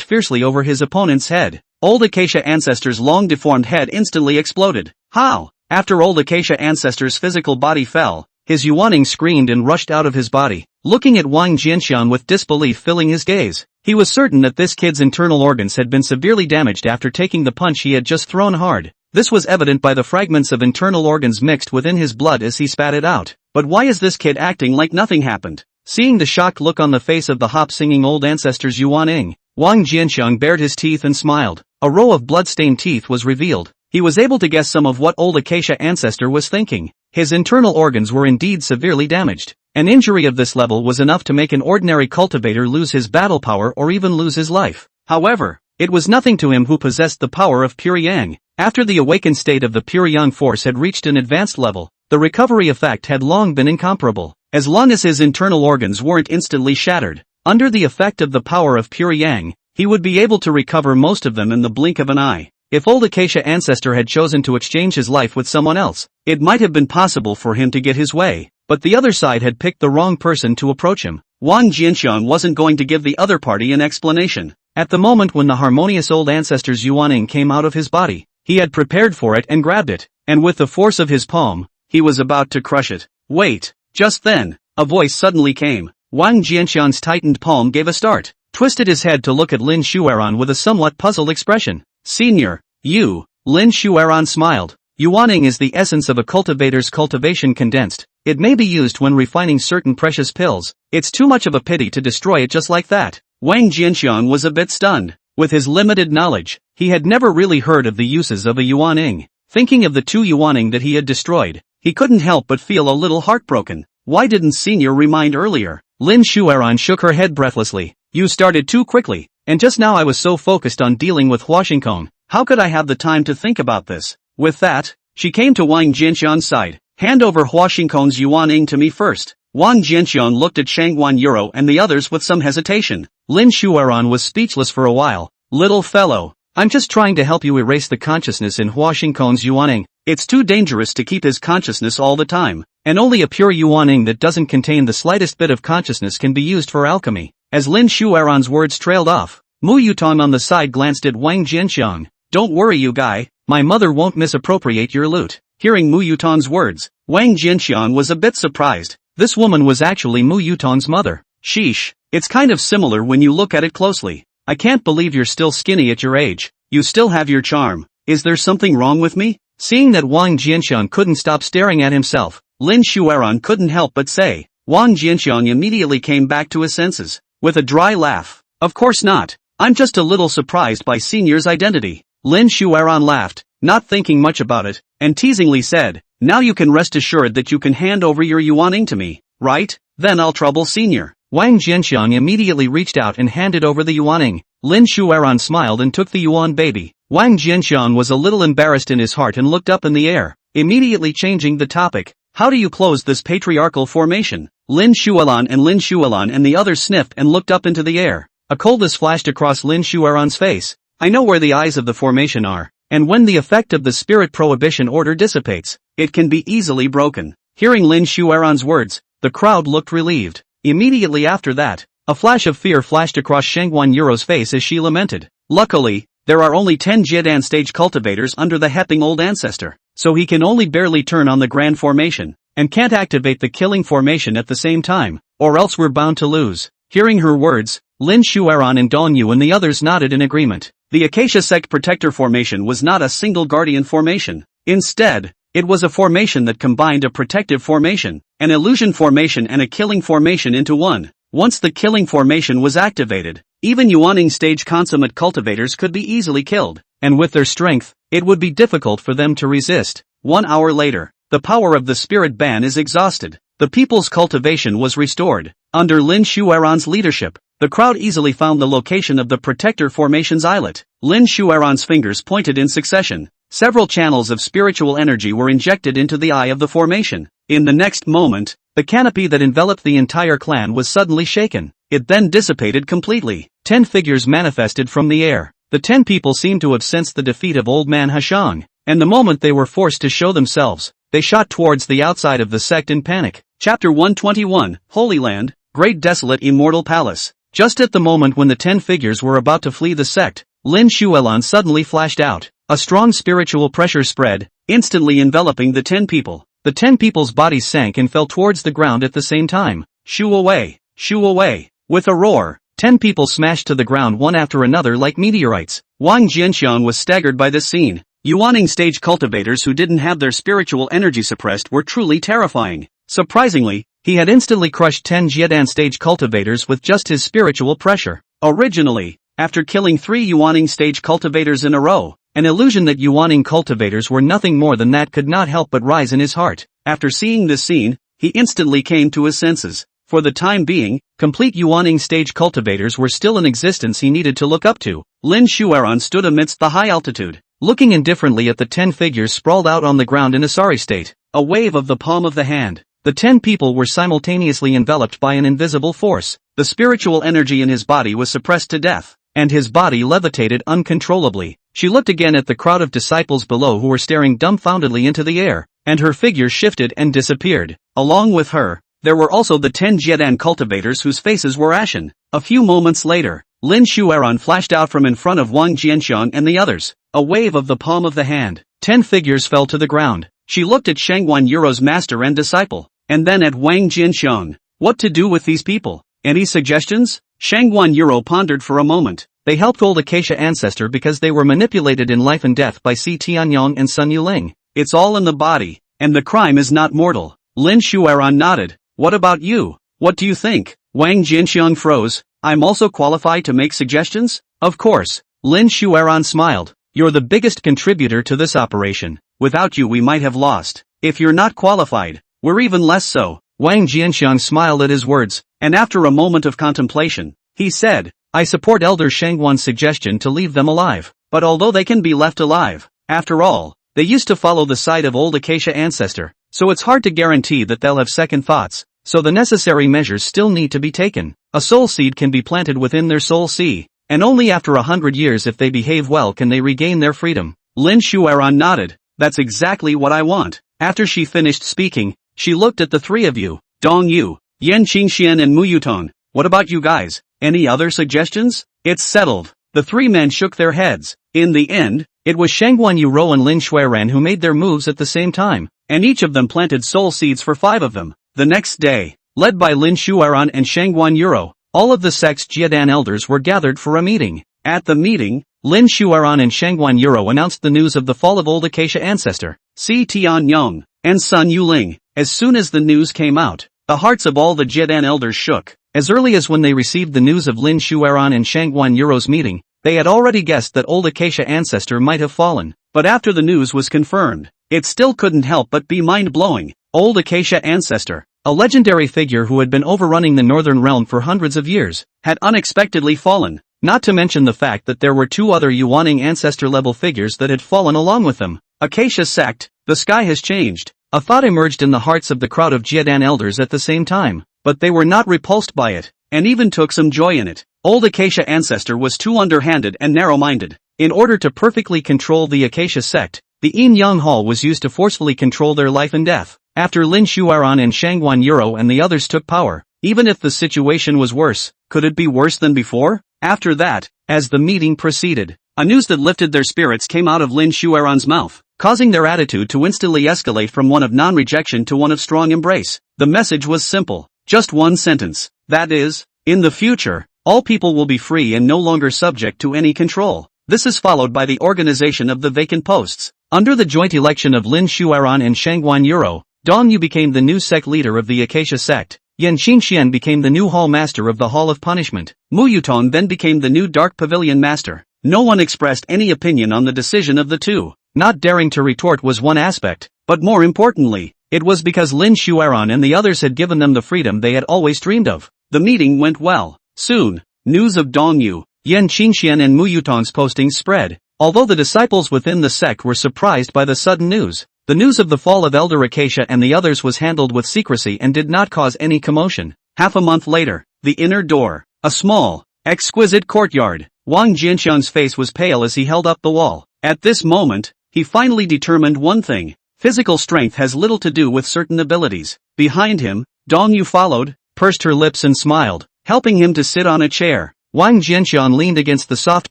Speaker 1: fiercely over his opponent's head. Old Acacia Ancestor's long deformed head instantly exploded. How? After Old Acacia Ancestor's physical body fell, his Yuaning screamed and rushed out of his body, looking at Wang Jianxiang with disbelief filling his gaze. He was certain that this kid's internal organs had been severely damaged after taking the punch he had just thrown hard. This was evident by the fragments of internal organs mixed within his blood as he spat it out. But why is this kid acting like nothing happened? Seeing the shocked look on the face of the hop-singing Old Ancestor's Yuaning, Wang Jianxiang bared his teeth and smiled. A row of blood-stained teeth was revealed. He was able to guess some of what Old Acacia Ancestor was thinking. His internal organs were indeed severely damaged. An injury of this level was enough to make an ordinary cultivator lose his battle power or even lose his life. However, it was nothing to him who possessed the power of pure yang. After the awakened state of the pure yang force had reached an advanced level, the recovery effect had long been incomparable. As long as his internal organs weren't instantly shattered, under the effect of the power of pure yang, he would be able to recover most of them in the blink of an eye. If Old Acacia Ancestor had chosen to exchange his life with someone else, it might have been possible for him to get his way, but the other side had picked the wrong person to approach him. Wang Jianxiang wasn't going to give the other party an explanation. At the moment when the harmonious Old Ancestor's Yuaning came out of his body, he had prepared for it and grabbed it, and with the force of his palm, he was about to crush it. Wait! Just then, a voice suddenly came. Wang Jianxiang's tightened palm gave a start. twisted his head to look at Lin Shuaran with a somewhat puzzled expression. Senior, you. Lin Shuaran smiled. Yuaning is the essence of a cultivator's cultivation condensed. It may be used when refining certain precious pills. It's too much of a pity to destroy it just like that. Wang Jianxiang was a bit stunned. With his limited knowledge, he had never really heard of the uses of a Yuaning. Thinking of the 2 Yuaning that he had destroyed, he couldn't help but feel a little heartbroken. Why didn't Senior remind earlier? Lin Shuaran shook her head breathlessly. You started too quickly, and just now I was so focused on dealing with Huashingkong. How could I have the time to think about this? With that, she came to Wang Jianxiang's side. Hand over Huashingkong's Yuaning to me first. Wang Jianxiang looked at Shangguan Yuro and the others with some hesitation. Lin Shuaran was speechless for a while. Little fellow, I'm just trying to help you erase the consciousness in Huashingkong's Yuaning. It's too dangerous to keep his consciousness all the time, and only a pure Yuaning that doesn't contain the slightest bit of consciousness can be used for alchemy. As Lin Shuaran's words trailed off, Mu Yutong on the side glanced at Wang Jianxiang. Don't worry you guy, my mother won't misappropriate your loot. Hearing Mu Yutong's words, Wang Jianxiang was a bit surprised. This woman was actually Mu Yutong's mother. Sheesh, it's kind of similar when you look at it closely. I can't believe you're still skinny at your age. You still have your charm. Is there something wrong with me? Seeing that Wang Jianxiang couldn't stop staring at himself, Lin Shuaran couldn't help but say. Wang Jianxiang immediately came back to his senses. With a dry laugh. Of course not. I'm just a little surprised by Senior's identity. Lin Shuaran laughed, not thinking much about it, and teasingly said, now you can rest assured that you can hand over your Yuaning to me, right? Then I'll trouble Senior. Wang Jianxiang immediately reached out and handed over the Yuaning. Lin Shuaran smiled and took the Yuan baby. Wang Jianxiang was a little embarrassed in his heart and looked up in the air, immediately changing the topic. How do you close this patriarchal formation? Lin Shualan and the others sniffed and looked up into the air. A coldness flashed across Lin Shuaran's face. I know where the eyes of the formation are, and when the effect of the spirit prohibition order dissipates, it can be easily broken. Hearing Lin Shuaran's words, the crowd looked relieved. Immediately after that, a flash of fear flashed across Shangguan Yuro's face as she lamented. Luckily, there are only 10 Jiedan stage cultivators under the Heping Old Ancestor, so he can only barely turn on the Grand Formation, and can't activate the Killing Formation at the same time, or else we're bound to lose. Hearing her words, Lin Shuaran and Dongyu and the others nodded in agreement. The Acacia Sect Protector Formation was not a single Guardian Formation. Instead, it was a formation that combined a Protective Formation, an Illusion Formation and a Killing Formation into one. Once the Killing Formation was activated, even Yuaning stage consummate cultivators could be easily killed, and with their strength, it would be difficult for them to resist. 1 hour later, the power of the Spirit Ban is exhausted. The people's cultivation was restored. Under Lin Shuaran's leadership, the crowd easily found the location of the Protector Formation's islet. Lin Shuaran's fingers pointed in succession. Several channels of spiritual energy were injected into the eye of the formation. In the next moment, the canopy that enveloped the entire clan was suddenly shaken. It then dissipated completely. 10 figures manifested from the air. The 10 people seemed to have sensed the defeat of Old Man Hashang, and the moment they were forced to show themselves, they shot towards the outside of the sect in panic. Chapter 121, Holy Land, Great Desolate Immortal Palace. Just at the moment when the 10 figures were about to flee the sect, Lin Shualan suddenly flashed out. A strong spiritual pressure spread, instantly enveloping the 10 people. The 10 people's bodies sank and fell towards the ground at the same time. Shoo away! Shoo away! With a roar, 10 people smashed to the ground one after another like meteorites. Wang Jianxiang was staggered by this scene. Yuaning stage cultivators who didn't have their spiritual energy suppressed were truly terrifying. Surprisingly, he had instantly crushed 10 Jiedan stage cultivators with just his spiritual pressure. Originally, after killing 3 Yuaning stage cultivators in a row, an illusion that Yuaning cultivators were nothing more than that could not help but rise in his heart. After seeing this scene, he instantly came to his senses. For the time being, complete Yuaning stage cultivators were still in existence he needed to look up to. Lin Shuaran stood amidst the high altitude, looking indifferently at the 10 figures sprawled out on the ground in a sorry state. A wave of the palm of the hand. The 10 people were simultaneously enveloped by an invisible force. The spiritual energy in his body was suppressed to death, and his body levitated uncontrollably. She looked again at the crowd of disciples below who were staring dumbfoundedly into the air, and her figure shifted and disappeared. Along with her, there were also the 10 Jiedan cultivators whose faces were ashen. A few moments later, Lin Shuaran flashed out from in front of Wang Jianxiang and the others. A wave of the palm of the hand. 10 figures fell to the ground. She looked at Shangguan Yuro's master and disciple, and then at Wang Jianxiang. What to do with these people? Any suggestions? Shangguan Yuro pondered for a moment. They helped old Acacia ancestor because they were manipulated in life and death by Si Tianyong and Sun Yuling. It's all in the body, and the crime is not mortal. Lin Shuaran nodded. What about you? What do you think? Wang Jianxiang froze. I'm also qualified to make suggestions? Of course. Lin Shuaran smiled. You're the biggest contributor to this operation. Without you we might have lost. If you're not qualified, we're even less so. Wang Jianxiang smiled at his words, and after a moment of contemplation, he said, I support Elder Shangguan's suggestion to leave them alive. But although they can be left alive, after all, they used to follow the side of old Acacia ancestor, so it's hard to guarantee that they'll have second thoughts, so the necessary measures still need to be taken. A soul seed can be planted within their soul sea, and only after 100 years if they behave well can they regain their freedom. Lin Shuaran nodded. That's exactly what I want. After she finished speaking, she looked at the three of you, Dong Yu, Yan Qingxian and Mu Yutong. What about you guys? Any other suggestions? It's settled. The three men shook their heads. In the end, it was Shangguan Yuro and Lin Shuaran who made their moves at the same time, and each of them planted soul seeds for 5 of them. The next day, led by Lin Shuaran and Shangguan Yuro, all of the sect's Jiedan elders were gathered for a meeting. At the meeting, Lin Shuaran and Shangguan Yuro announced the news of the fall of old Acacia ancestor, Si Tianyong, and Sun Yuling. As soon as the news came out, the hearts of all the Jiedan elders shook. As early as when they received the news of Lin Shuaran and Shangguan Yuro's meeting, they had already guessed that old Acacia ancestor might have fallen. But after the news was confirmed, it still couldn't help but be mind-blowing. Old Acacia ancestor, a legendary figure who had been overrunning the Northern Realm for hundreds of years, had unexpectedly fallen, not to mention the fact that there were 2 other Yuaning ancestor-level figures that had fallen along with them. Acacia Sect, the sky has changed. A thought emerged in the hearts of the crowd of Jiedan elders at the same time, but they were not repulsed by it, and even took some joy in it. Old Acacia ancestor was too underhanded and narrow-minded. In order to perfectly control the Acacia Sect, the Yin Yang Hall was used to forcefully control their life and death. After Lin Shuaran and Shangguan Yuro and the others took power, even if the situation was worse, could it be worse than before? After that, as the meeting proceeded, a news that lifted their spirits came out of Lin Shuaran's mouth, causing their attitude to instantly escalate from one of non-rejection to one of strong embrace. The message was simple, just one sentence. That is, in the future, all people will be free and no longer subject to any control. This is followed by the organization of the vacant posts. Under the joint election of Lin Shuaran and Shangguan Yuro, Dong Yu became the new sect leader of the Acacia Sect. Yan Qingxian became the new hall master of the Hall of Punishment. Mu Yutong then became the new Dark Pavilion master. No one expressed any opinion on the decision of the two. Not daring to retort was one aspect, but more importantly, it was because Lin Shuaran and the others had given them the freedom they had always dreamed of. The meeting went well. Soon, news of Dong Yu, Yan Qingxian and Mu Yutong's postings spread. Although the disciples within the sect were surprised by the sudden news, the news of the fall of Elder Acacia and the others was handled with secrecy and did not cause any commotion. Half a month later, the inner door, a small, exquisite courtyard. Wang Jianxiang's face was pale as he held up the wall. At this moment, he finally determined one thing. Physical strength has little to do with certain abilities. Behind him, Dong Yu followed, pursed her lips and smiled, helping him to sit on a chair. Wang Jianxiang leaned against the soft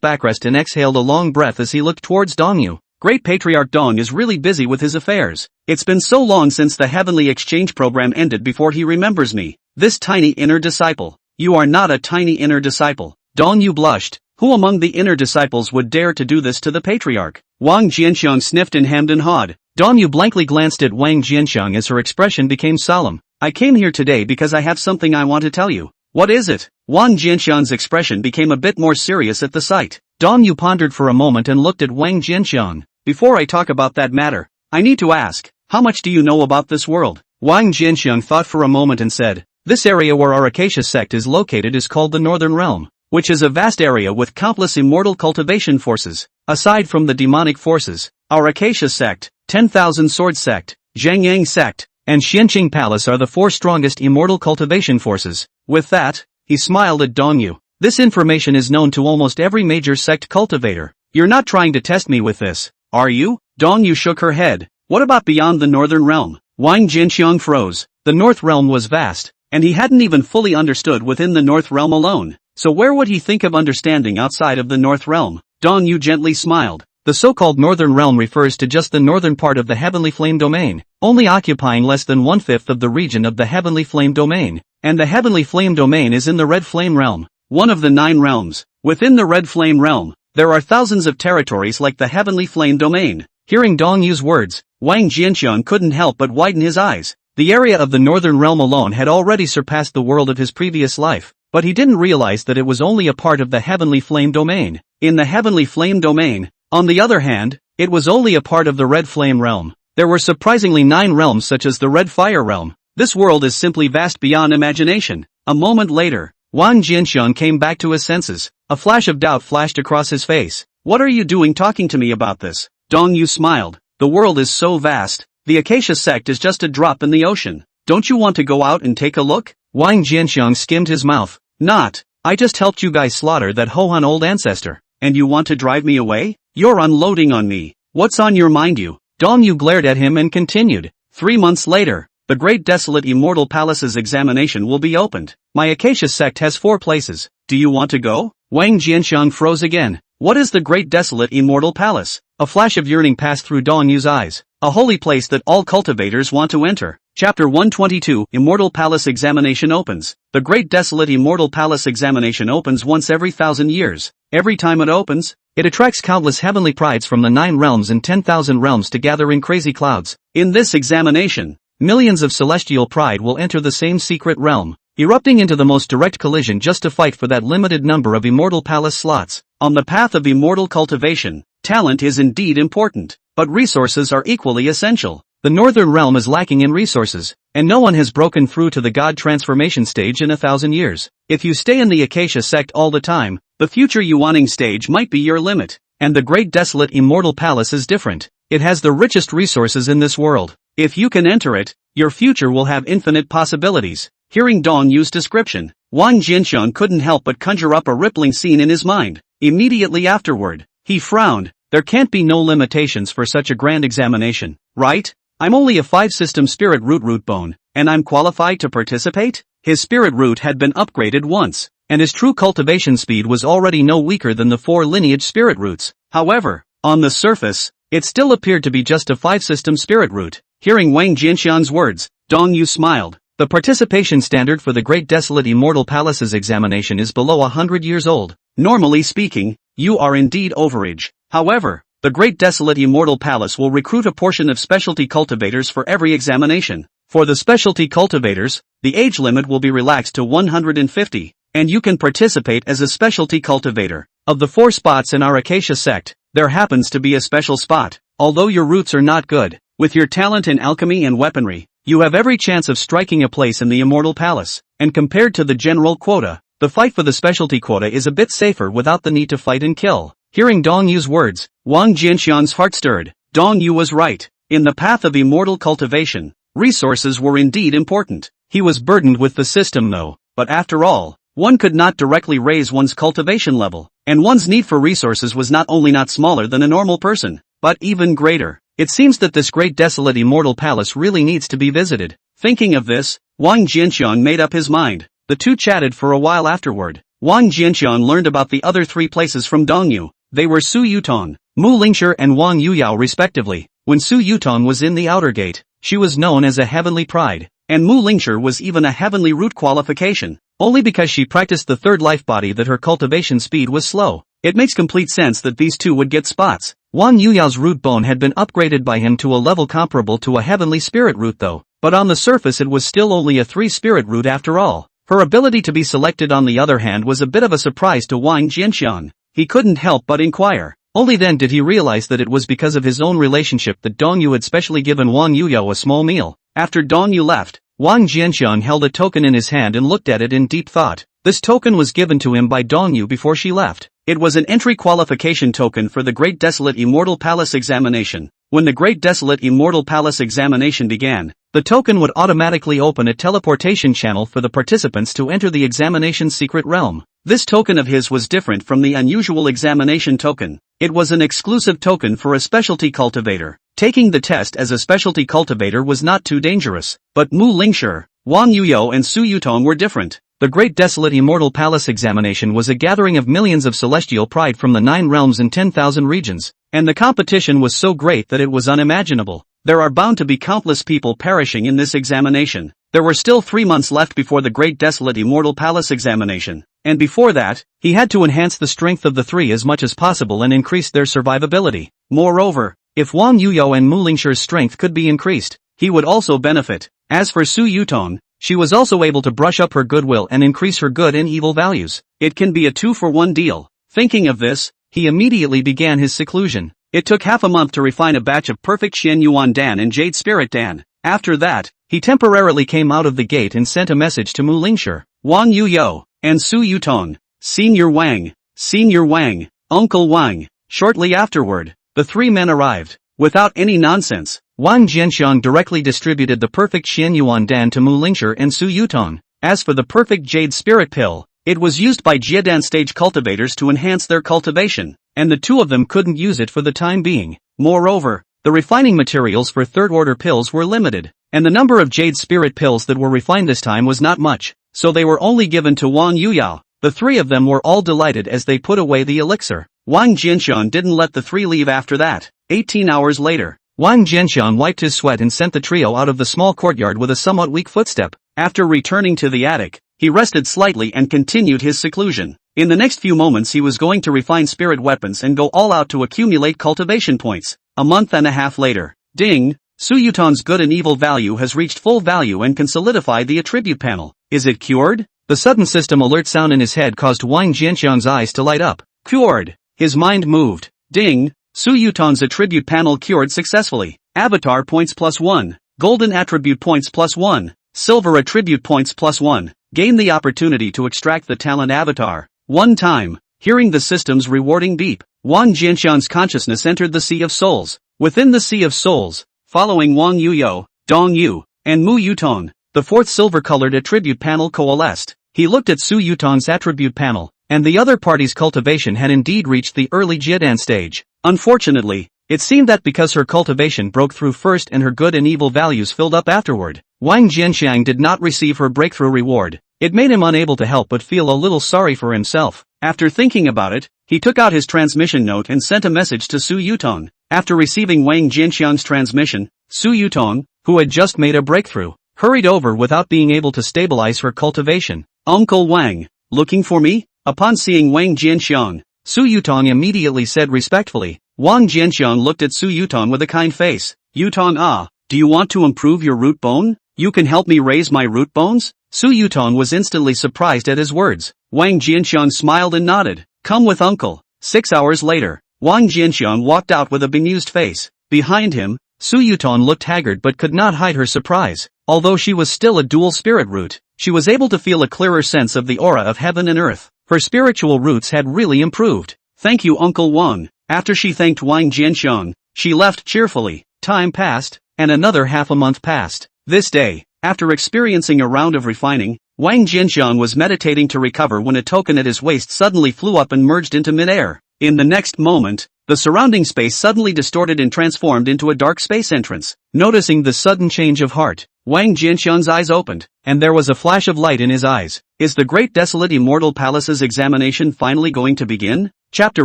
Speaker 1: backrest and exhaled a long breath as he looked towards Dong Yu. Great Patriarch Dong is really busy with his affairs. It's been so long since the Heavenly Exchange program ended before he remembers me. This tiny inner disciple. You are not a tiny inner disciple. Dong Yu blushed. Who among the inner disciples would dare to do this to the Patriarch? Wang Jianxiang sniffed and hemmed and hawed. Dong Yu blankly glanced at Wang Jianxiang as her expression became solemn. I came here today because I have something I want to tell you. What is it? Wang Jianxiang's expression became a bit more serious at the sight. Dong Yu pondered for a moment and looked at Wang Jianxiang. Before I talk about that matter, I need to ask, how much do you know about this world? Wang Jianxiang thought for a moment and said, this area where our Acacia sect is located is called the Northern Realm, which is a vast area with countless immortal cultivation forces. Aside from the demonic forces, our Acacia sect, 10,000 Sword sect, Zhangyang sect, and Xianqing Palace are the 4 strongest immortal cultivation forces. With that, he smiled at Dong Yu. This information is known to almost every major sect cultivator. You're not trying to test me with this, are you? Dong Yu shook her head. What about beyond the Northern Realm? Wang Jianxiang froze. The North Realm was vast, and he hadn't even fully understood within the North Realm alone. So where would he think of understanding outside of the North Realm? Dong Yu gently smiled. The so-called Northern Realm refers to just the northern part of the Heavenly Flame Domain, only occupying less than 1/5 of the region of the Heavenly Flame Domain, and the Heavenly Flame Domain is in the Red Flame Realm. one of the 9 realms. Within the Red Flame realm, there are thousands of territories like the Heavenly Flame domain. Hearing Dong Yu's words, Wang Jianxiang couldn't help but widen his eyes. The area of the Northern Realm alone had already surpassed the world of his previous life, but he didn't realize that it was only a part of the Heavenly Flame domain. In the Heavenly Flame domain, on the other hand, it was only a part of the Red Flame realm. There were surprisingly 9 realms such as the Red Fire realm. This world is simply vast beyond imagination. A moment later, Wang Jianxiang came back to his senses. A flash of doubt flashed across his face. What are you doing talking to me about this? Dong Yu smiled. The world is so vast. The Acacia Sect is just a drop in the ocean. Don't you want to go out and take a look? Wang Jianxiang skimmed his mouth. Not. I just helped you guys slaughter that Hohan old ancestor. And you want to drive me away? You're unloading on me. What's on your mind you? Dong Yu glared at him and continued. 3 months later, the Great Desolate Immortal Palace's examination will be opened. My Acacia Sect has 4 places. Do you want to go? Wang Jianxiang froze again. What is the Great Desolate Immortal Palace? A flash of yearning passed through Dong Yu's eyes. A holy place that all cultivators want to enter. Chapter 122 Immortal Palace Examination opens. The Great Desolate Immortal Palace Examination opens once every 1,000 years. Every time it opens, it attracts countless heavenly prides from the 9 realms and 10,000 realms to gather in crazy clouds. In this examination, millions of celestial pride will enter the same secret realm, erupting into the most direct collision just to fight for that limited number of immortal palace slots. On the path of immortal cultivation, talent is indeed important, but resources are equally essential. The Northern Realm is lacking in resources, and no one has broken through to the God transformation stage in 1,000 years. If you stay in the Acacia Sect all the time, the future Yuaning stage might be your limit. And the Great Desolate Immortal Palace is different. It has the richest resources in this world. If you can enter it, your future will have infinite possibilities. Hearing Dong Yu's description, Wang Jianxiang couldn't help but conjure up a rippling scene in his mind. Immediately afterward, he frowned. There can't be no limitations for such a grand examination, right? I'm only a 5-system spirit root bone, and I'm qualified to participate? His spirit root had been upgraded once, and his true cultivation speed was already no weaker than the 4 lineage spirit roots. However, on the surface, it still appeared to be just a 5-system spirit root. Hearing Wang Jianxiang's words, Dong Yu smiled. The participation standard for the Great Desolate Immortal Palace's examination is below 100 years old. Normally speaking, you are indeed overage. However, the Great Desolate Immortal Palace will recruit a portion of specialty cultivators for every examination. For the specialty cultivators, the age limit will be relaxed to 150, and you can participate as a specialty cultivator. Of the 4 spots in our Acacia Sect, there happens to be a special spot. Although your roots are not good, with your talent in alchemy and weaponry, you have every chance of striking a place in the Immortal Palace. And compared to the general quota, the fight for the specialty quota is a bit safer without the need to fight and kill. Hearing Dong Yu's words, Wang Jianxiang's heart stirred. Dong Yu was right. In the path of immortal cultivation, resources were indeed important. He was burdened with the system though, but after all, one could not directly raise one's cultivation level, and one's need for resources was not only not smaller than a normal person, but even greater. It seems that this Great Desolate Immortal Palace really needs to be visited. Thinking of this, Wang Jianxiang made up his mind. The two chatted for a while afterward. Wang Jianxiang learned about the other 3 places from Dong Yu. They were Su Yutong, Mu Lingshi and Wang Yuyao respectively. When Su Yutong was in the outer gate, she was known as a heavenly pride, and Mu Lingshi was even a heavenly root qualification, only because she practiced the 3rd life body that her cultivation speed was slow. It makes complete sense that these 2 would get spots. Wang Yuyao's root bone had been upgraded by him to a level comparable to a heavenly spirit root though, but on the surface it was still only a 3 spirit root after all. Her ability to be selected on the other hand was a bit of a surprise to Wang Jianxiang. He couldn't help but inquire. Only then did he realize that it was because of his own relationship that Dong Yu had specially given Wang Yuyao a small meal. After Dong Yu left, Wang Jianxiang held a token in his hand and looked at it in deep thought. This token was given to him by Dong Yu before she left. It was an entry qualification token for the Great Desolate Immortal Palace examination. When the Great Desolate Immortal Palace examination began, the token would automatically open a teleportation channel for the participants to enter the examination's secret realm. This token of his was different from the unusual examination token. It was an exclusive token for a specialty cultivator. Taking the test as a specialty cultivator was not too dangerous, but Mu Lingshi, Wang Yuyao and Su Yutong were different. The Great Desolate Immortal Palace examination was a gathering of millions of celestial pride from the 9 realms and 10,000 regions, and the competition was so great that it was unimaginable. There are bound to be countless people perishing in this examination. There were still 3 months left before the Great Desolate Immortal Palace examination. and before that, he had to enhance the strength of the three as much as possible and increase their survivability. Moreover, if Wang Yuyo and Mu Lingshi's strength could be increased, he would also benefit. As for Su Yutong, she was also able to brush up her goodwill and increase her good and evil values. It can be a 2-for-1 deal. Thinking of this, he immediately began his seclusion. It took half a month to refine a batch of perfect Xian Yuan Dan and Jade Spirit Dan. After that, he temporarily came out of the gate and sent a message to Mu Lingshi, Wang Yuyo, and Su Yutong. Senior Wang, Uncle Wang. Shortly afterward, the three men arrived. Without any nonsense, Wang Jianxiang directly distributed the perfect Xian Yuan Dan to Mu Lingshi and Su Yutong. As for the perfect Jade Spirit Pill, it was used by Jiedan stage cultivators to enhance their cultivation, and the two of them couldn't use it for the time being. Moreover, the refining materials for third-order pills were limited, and the number of Jade Spirit pills that were refined this time was not much, so they were only given to Wang Yuyao. The three of them were all delighted as they put away the elixir. Wang Jianxiang didn't let the three leave after that. 18 hours later, Wang Jianxiang wiped his sweat and sent the trio out of the small courtyard with a somewhat weak footstep. After returning to the attic, he rested slightly and continued his seclusion. In the next few moments he was going to refine spirit weapons and go all out to accumulate cultivation points. A month and a half later, ding! Su Yutong's good and evil value has reached full value and can solidify the attribute panel. Is it cured? The sudden system alert sound in his head caused Wang Jianxiang's eyes to light up. Cured! His mind moved. Ding! Su Yutong's attribute panel cured successfully. Avatar points +1. Golden attribute points +1. Silver attribute points +1. Gain the opportunity to extract the talent avatar. One time, hearing the system's rewarding beep, Wang Jianxiang's consciousness entered the Sea of Souls. Within the Sea of Souls, following Wang Yuyo, Dong Yu, and Mu Yutong, the fourth silver-colored attribute panel coalesced. He looked at Su Yutong's attribute panel, and the other party's cultivation had indeed reached the early Jiedan stage. Unfortunately, it seemed that because her cultivation broke through first and her good and evil values filled up afterward, Wang Jianxiang did not receive her breakthrough reward. It made him unable to help but feel a little sorry for himself. After thinking about it, he took out his transmission note and sent a message to Su Yutong. After receiving Wang Jianxiang's transmission, Su Yutong, who had just made a breakthrough, hurried over without being able to stabilize her cultivation. Uncle Wang, looking for me? Upon seeing Wang Jianxiang, Su Yutong immediately said respectfully. Wang Jianxiang looked at Su Yutong with a kind face. Yutong, do you want to improve your root bone? You can help me raise my root bones? Su Yutong was instantly surprised at his words. Wang Jianxiang smiled and nodded. Come with uncle. 6 hours later, Wang Jianxiang walked out with a bemused face. Behind him, Su Yutong looked haggard but could not hide her surprise. Although she was still a dual spirit root, she was able to feel a clearer sense of the aura of heaven and earth. Her spiritual roots had really improved. Thank you, Uncle Wang. After she thanked Wang Jianxiang, she left cheerfully. Time passed, and another half a month passed. This day, after experiencing a round of refining, Wang Jianxiang was meditating to recover when a token at his waist suddenly flew up and merged into midair. In the next moment, the surrounding space suddenly distorted and transformed into a dark space entrance. Noticing the sudden change of heart, Wang Jianxiang's eyes opened, and there was a flash of light in his eyes. Is the great desolate immortal palace's examination finally going to begin? Chapter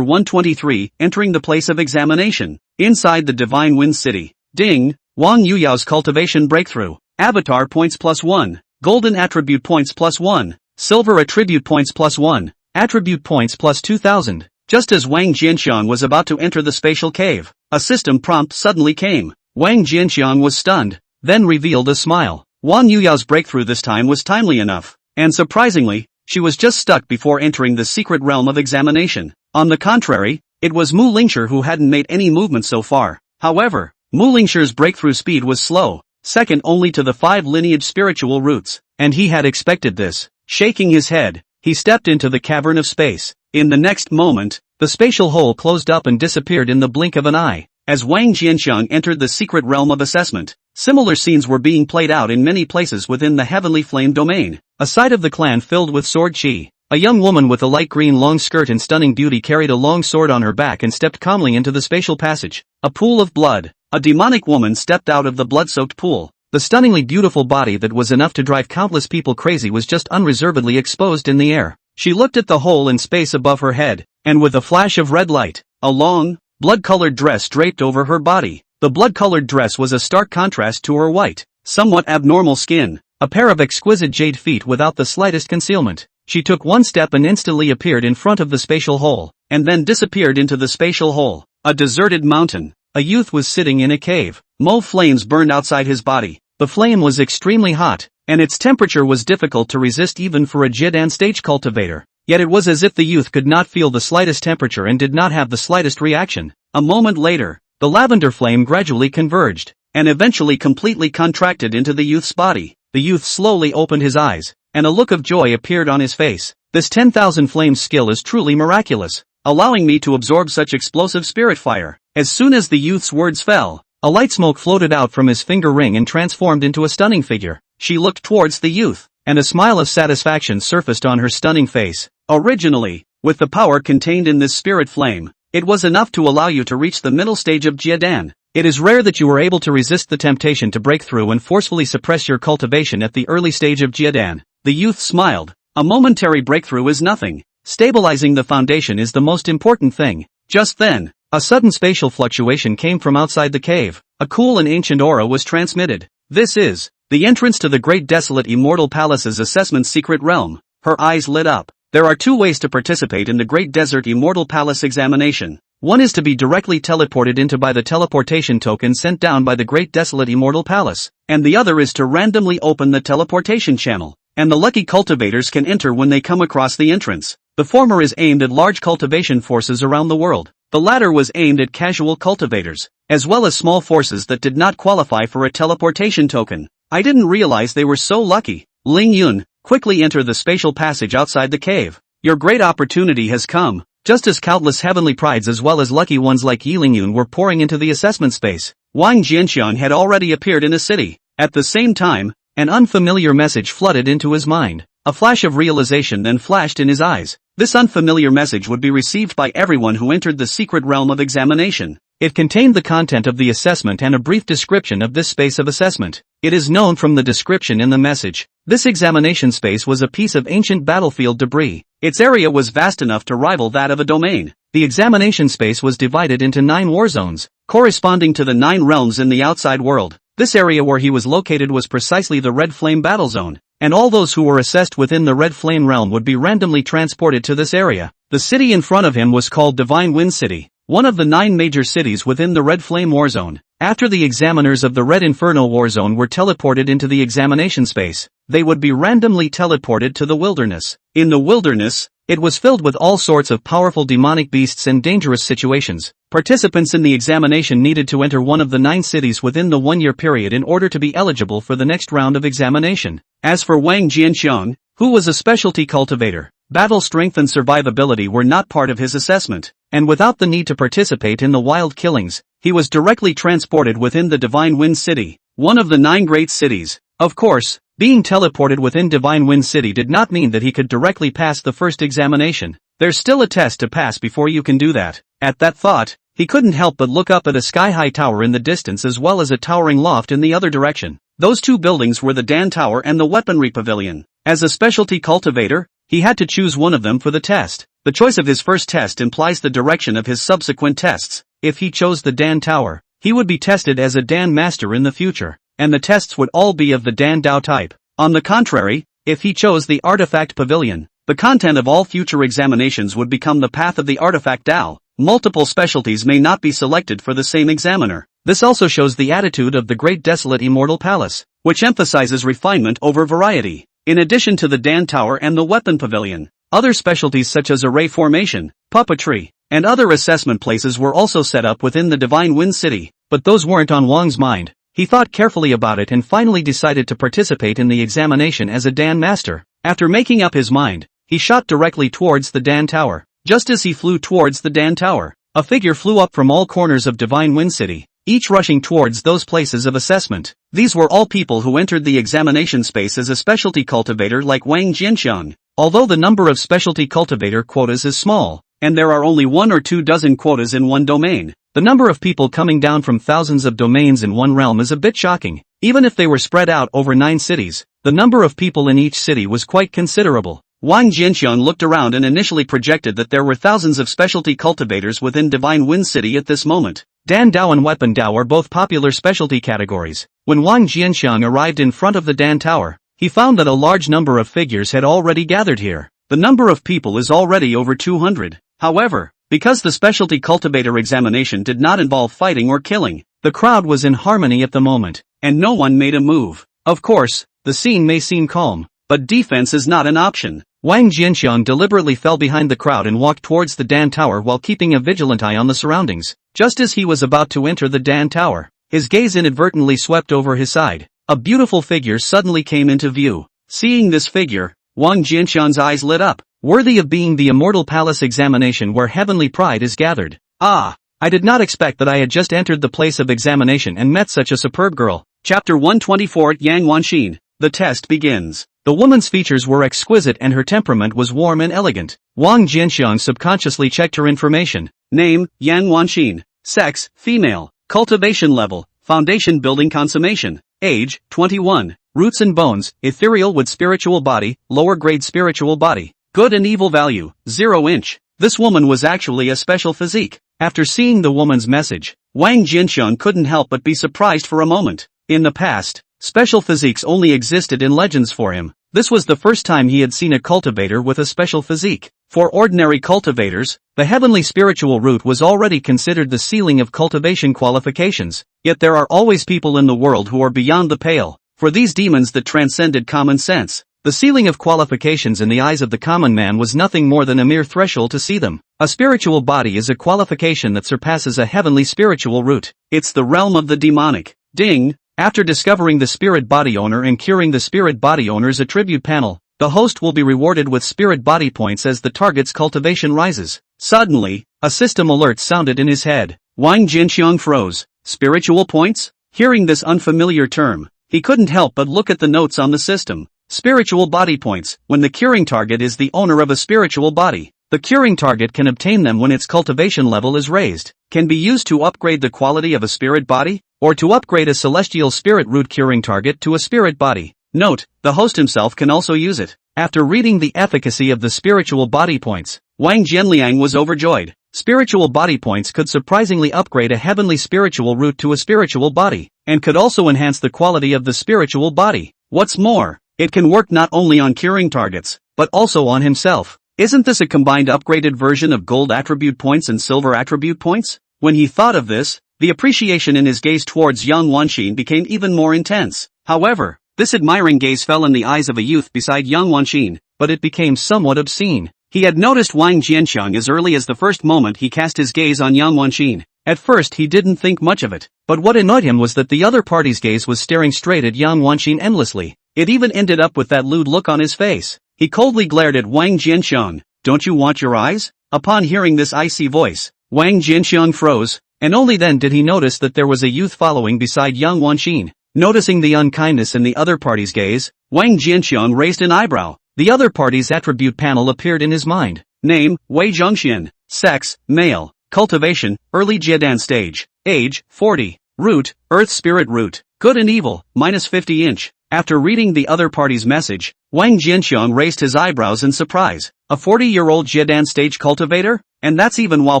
Speaker 1: 123, Entering the Place of Examination. Inside the Divine Wind City. Ding! Wang Yuyao's cultivation breakthrough. Avatar points +1. Golden attribute points +1. Silver attribute points +1. Attribute points +2000. Just as Wang Jianxiang was about to enter the spatial cave, a system prompt suddenly came. Wang Jianxiang was stunned, then revealed a smile. Wang Yuyao's breakthrough this time was timely enough, and surprisingly, she was just stuck before entering the secret realm of examination. On the contrary, it was Mu Lingshi who hadn't made any movement so far. However, Mu Lingshi's breakthrough speed was slow, second only to the 5 lineage spiritual roots, and he had expected this. Shaking his head, he stepped into the cavern of space. In the next moment, the spatial hole closed up and disappeared in the blink of an eye. As Wang Jianxiang entered the secret realm of assessment, similar scenes were being played out in many places within the heavenly flame domain. A side of the clan filled with sword chi. A young woman with a light green long skirt and stunning beauty carried a long sword on her back and stepped calmly into the spatial passage. A pool of blood. A demonic woman stepped out of the blood-soaked pool. The stunningly beautiful body that was enough to drive countless people crazy was just unreservedly exposed in the air. She looked at the hole in space above her head, and with a flash of red light, a long, blood-colored dress draped over her body. The blood-colored dress was a stark contrast to her white, somewhat abnormal skin, a pair of exquisite jade feet without the slightest concealment. She took one step and instantly appeared in front of the spatial hole, and then disappeared into the spatial hole. A deserted mountain. A youth was sitting in a cave. Mauve flames burned outside his body. The flame was extremely hot, and its temperature was difficult to resist even for a Jidan stage cultivator. Yet it was as if the youth could not feel the slightest temperature and did not have the slightest reaction. A moment later, the lavender flame gradually converged, and eventually completely contracted into the youth's body. The youth slowly opened his eyes, and a look of joy appeared on his face. This 10,000 flames skill is truly miraculous, allowing me to absorb such explosive spirit fire. As soon as the youth's words fell, a light smoke floated out from his finger ring and transformed into a stunning figure. She looked towards the youth, and a smile of satisfaction surfaced on her stunning face. Originally, with the power contained in this spirit flame, it was enough to allow you to reach the middle stage of Jiadan. It is rare that you are able to resist the temptation to break through and forcefully suppress your cultivation at the early stage of Jiadan. The youth smiled. A momentary breakthrough is nothing. Stabilizing the foundation is the most important thing. Just then, a sudden spatial fluctuation came from outside the cave. A cool and ancient aura was transmitted. This is the entrance to the Great Desolate Immortal Palace's assessment secret realm. Her eyes lit up. There are two ways to participate in the Great Desert Immortal Palace examination. One is to be directly teleported into by the teleportation token sent down by the Great Desolate Immortal Palace, and the other is to randomly open the teleportation channel, and the lucky cultivators can enter when they come across the entrance. The former is aimed at large cultivation forces around the world. The latter was aimed at casual cultivators, as well as small forces that did not qualify for a teleportation token. I didn't realize they were so lucky. Ling Yun, quickly enter the spatial passage outside the cave. Your great opportunity has come. Just as countless heavenly prides as well as lucky ones like Yiling Yun were pouring into the assessment space, Wang Jianxiang had already appeared in a city. At the same time, an unfamiliar message flooded into his mind. A flash of realization then flashed in his eyes. This unfamiliar message would be received by everyone who entered the secret realm of examination. It contained the content of the assessment and a brief description of this space of assessment. It is known from the description in the message. This examination space was a piece of ancient battlefield debris. Its area was vast enough to rival that of a domain. The examination space was divided into 9 war zones, corresponding to the 9 realms in the outside world. This area where he was located was precisely the Red Flame battle zone, and all those who were assessed within the Red Flame realm would be randomly transported to this area. The city in front of him was called Divine Wind City, one of the 9 major cities within the Red Flame war zone. After the examiners of the Red Inferno war zone were teleported into the examination space, they would be randomly teleported to the wilderness. In the wilderness, it was filled with all sorts of powerful demonic beasts and dangerous situations. Participants in the examination needed to enter one of the 9 cities within the 1-year period in order to be eligible for the next round of examination. As for Wang Jianxiang, who was a specialty cultivator, battle strength and survivability were not part of his assessment, and without the need to participate in the wild killings, he was directly transported within the Divine Wind City, one of the 9 great cities. Of course, being teleported within Divine Wind City did not mean that he could directly pass the first examination. There's still a test to pass before you can do that. At that thought, he couldn't help but look up at a sky-high tower in the distance as well as a towering loft in the other direction. Those 2 buildings were the Dan Tower and the Weaponry Pavilion. As a specialty cultivator, he had to choose one of them for the test. The choice of his first test implies the direction of his subsequent tests. If he chose the Dan Tower, he would be tested as a Dan Master in the future, and the tests would all be of the Dan Dao type. On the contrary, if he chose the Artifact Pavilion, the content of all future examinations would become the path of the Artifact Dao. Multiple specialties may not be selected for the same examiner. This also shows the attitude of the Great Desolate Immortal Palace, which emphasizes refinement over variety. In addition to the Dan Tower and the Weapon Pavilion, other specialties such as array formation, puppetry, and other assessment places were also set up within the Divine Wind City, but those weren't on Wang's mind. He thought carefully about it and finally decided to participate in the examination as a Dan Master. After making up his mind, he shot directly towards the Dan Tower. Just as he flew towards the Dan Tower, a figure flew up from all corners of Divine Wind City, each rushing towards those places of assessment. These were all people who entered the examination space as a specialty cultivator like Wang Jianxiang. Although the number of specialty cultivator quotas is small, and there are only 1 or 2 dozen quotas in one domain, the number of people coming down from thousands of domains in one realm is a bit shocking. Even if they were spread out over 9 cities, the number of people in each city was quite considerable. Wang Jianxiang looked around and initially projected that there were thousands of specialty cultivators within Divine Wind City at this moment. Dan Dao and Weapon Dao are both popular specialty categories. When Wang Jianxiang arrived in front of the Dan Tower, he found that a large number of figures had already gathered here. The number of people is already over 200. However, because the specialty cultivator examination did not involve fighting or killing, the crowd was in harmony at the moment, and no one made a move. Of course, the scene may seem calm, but defense is not an option. Wang Jianxiang deliberately fell behind the crowd and walked towards the Dan Tower while keeping a vigilant eye on the surroundings. Just as he was about to enter the Dan Tower, his gaze inadvertently swept over his side. A beautiful figure suddenly came into view. Seeing this figure, Wang Jianxiang's eyes lit up. Worthy of being the immortal palace examination where heavenly pride is gathered. Ah! I did not expect that I had just entered the place of examination and met such a superb girl. Chapter 124 Yang Wanxin. The test begins. The woman's features were exquisite and her temperament was warm and elegant. Wang Jianxiang subconsciously checked her information. Name, Yang Wanxin. Sex, female. Cultivation level, foundation building consummation. Age, 21. Roots and bones, ethereal with spiritual body, lower grade spiritual body. Good and evil value, 0 inch. This woman was actually a special physique. After seeing the woman's message, Wang Jianxiang couldn't help but be surprised for a moment. In the past, special physiques only existed in legends for him. This was the first time he had seen a cultivator with a special physique. For ordinary cultivators, the heavenly spiritual root was already considered the ceiling of cultivation qualifications. Yet there are always people in the world who are beyond the pale. For these demons that transcended common sense, the ceiling of qualifications in the eyes of the common man was nothing more than a mere threshold to see them. A spiritual body is a qualification that surpasses a heavenly spiritual root. It's the realm of the demonic. Ding! After discovering the spirit body owner and curing the spirit body owner's attribute panel, the host will be rewarded with spirit body points as the target's cultivation rises. Suddenly, a system alert sounded in his head. Wang Jianxiang froze. Spiritual points? Hearing this unfamiliar term, he couldn't help but look at the notes on the system. Spiritual body points. When the curing target is the owner of a spiritual body, the curing target can obtain them when its cultivation level is raised. Can be used to upgrade the quality of a spirit body, or to upgrade a celestial spirit root curing target to a spirit body. Note, the host himself can also use it. After reading the efficacy of the spiritual body points, Wang Jianliang was overjoyed. Spiritual body points could surprisingly upgrade a heavenly spiritual root to a spiritual body, and could also enhance the quality of the spiritual body. What's more, it can work not only on curing targets, but also on himself. Isn't this a combined upgraded version of gold attribute points and silver attribute points? When he thought of this, the appreciation in his gaze towards Yang Wanxin became even more intense. However, this admiring gaze fell in the eyes of a youth beside Yang Wanxin, but it became somewhat obscene. He had noticed Wang Jianxiang as early as the first moment he cast his gaze on Yang Wanxin. At first he didn't think much of it, but what annoyed him was that the other party's gaze was staring straight at Yang Wanxin endlessly. It even ended up with that lewd look on his face. He coldly glared at Wang Jianxiang. Don't you want your eyes? Upon hearing this icy voice, Wang Jianxiang froze, and only then did he notice that there was a youth following beside Yang Wanxin. Noticing the unkindness in the other party's gaze, Wang Jianxiang raised an eyebrow. The other party's attribute panel appeared in his mind. Name, Wei Zhongxian. Sex, male. Cultivation, early Jiedan stage. Age, 40. Root, earth spirit root. Good and evil, -50 inch. After reading the other party's message, Wang Jianxiang raised his eyebrows in surprise. A 40-year-old Jiedan stage cultivator? And that's even while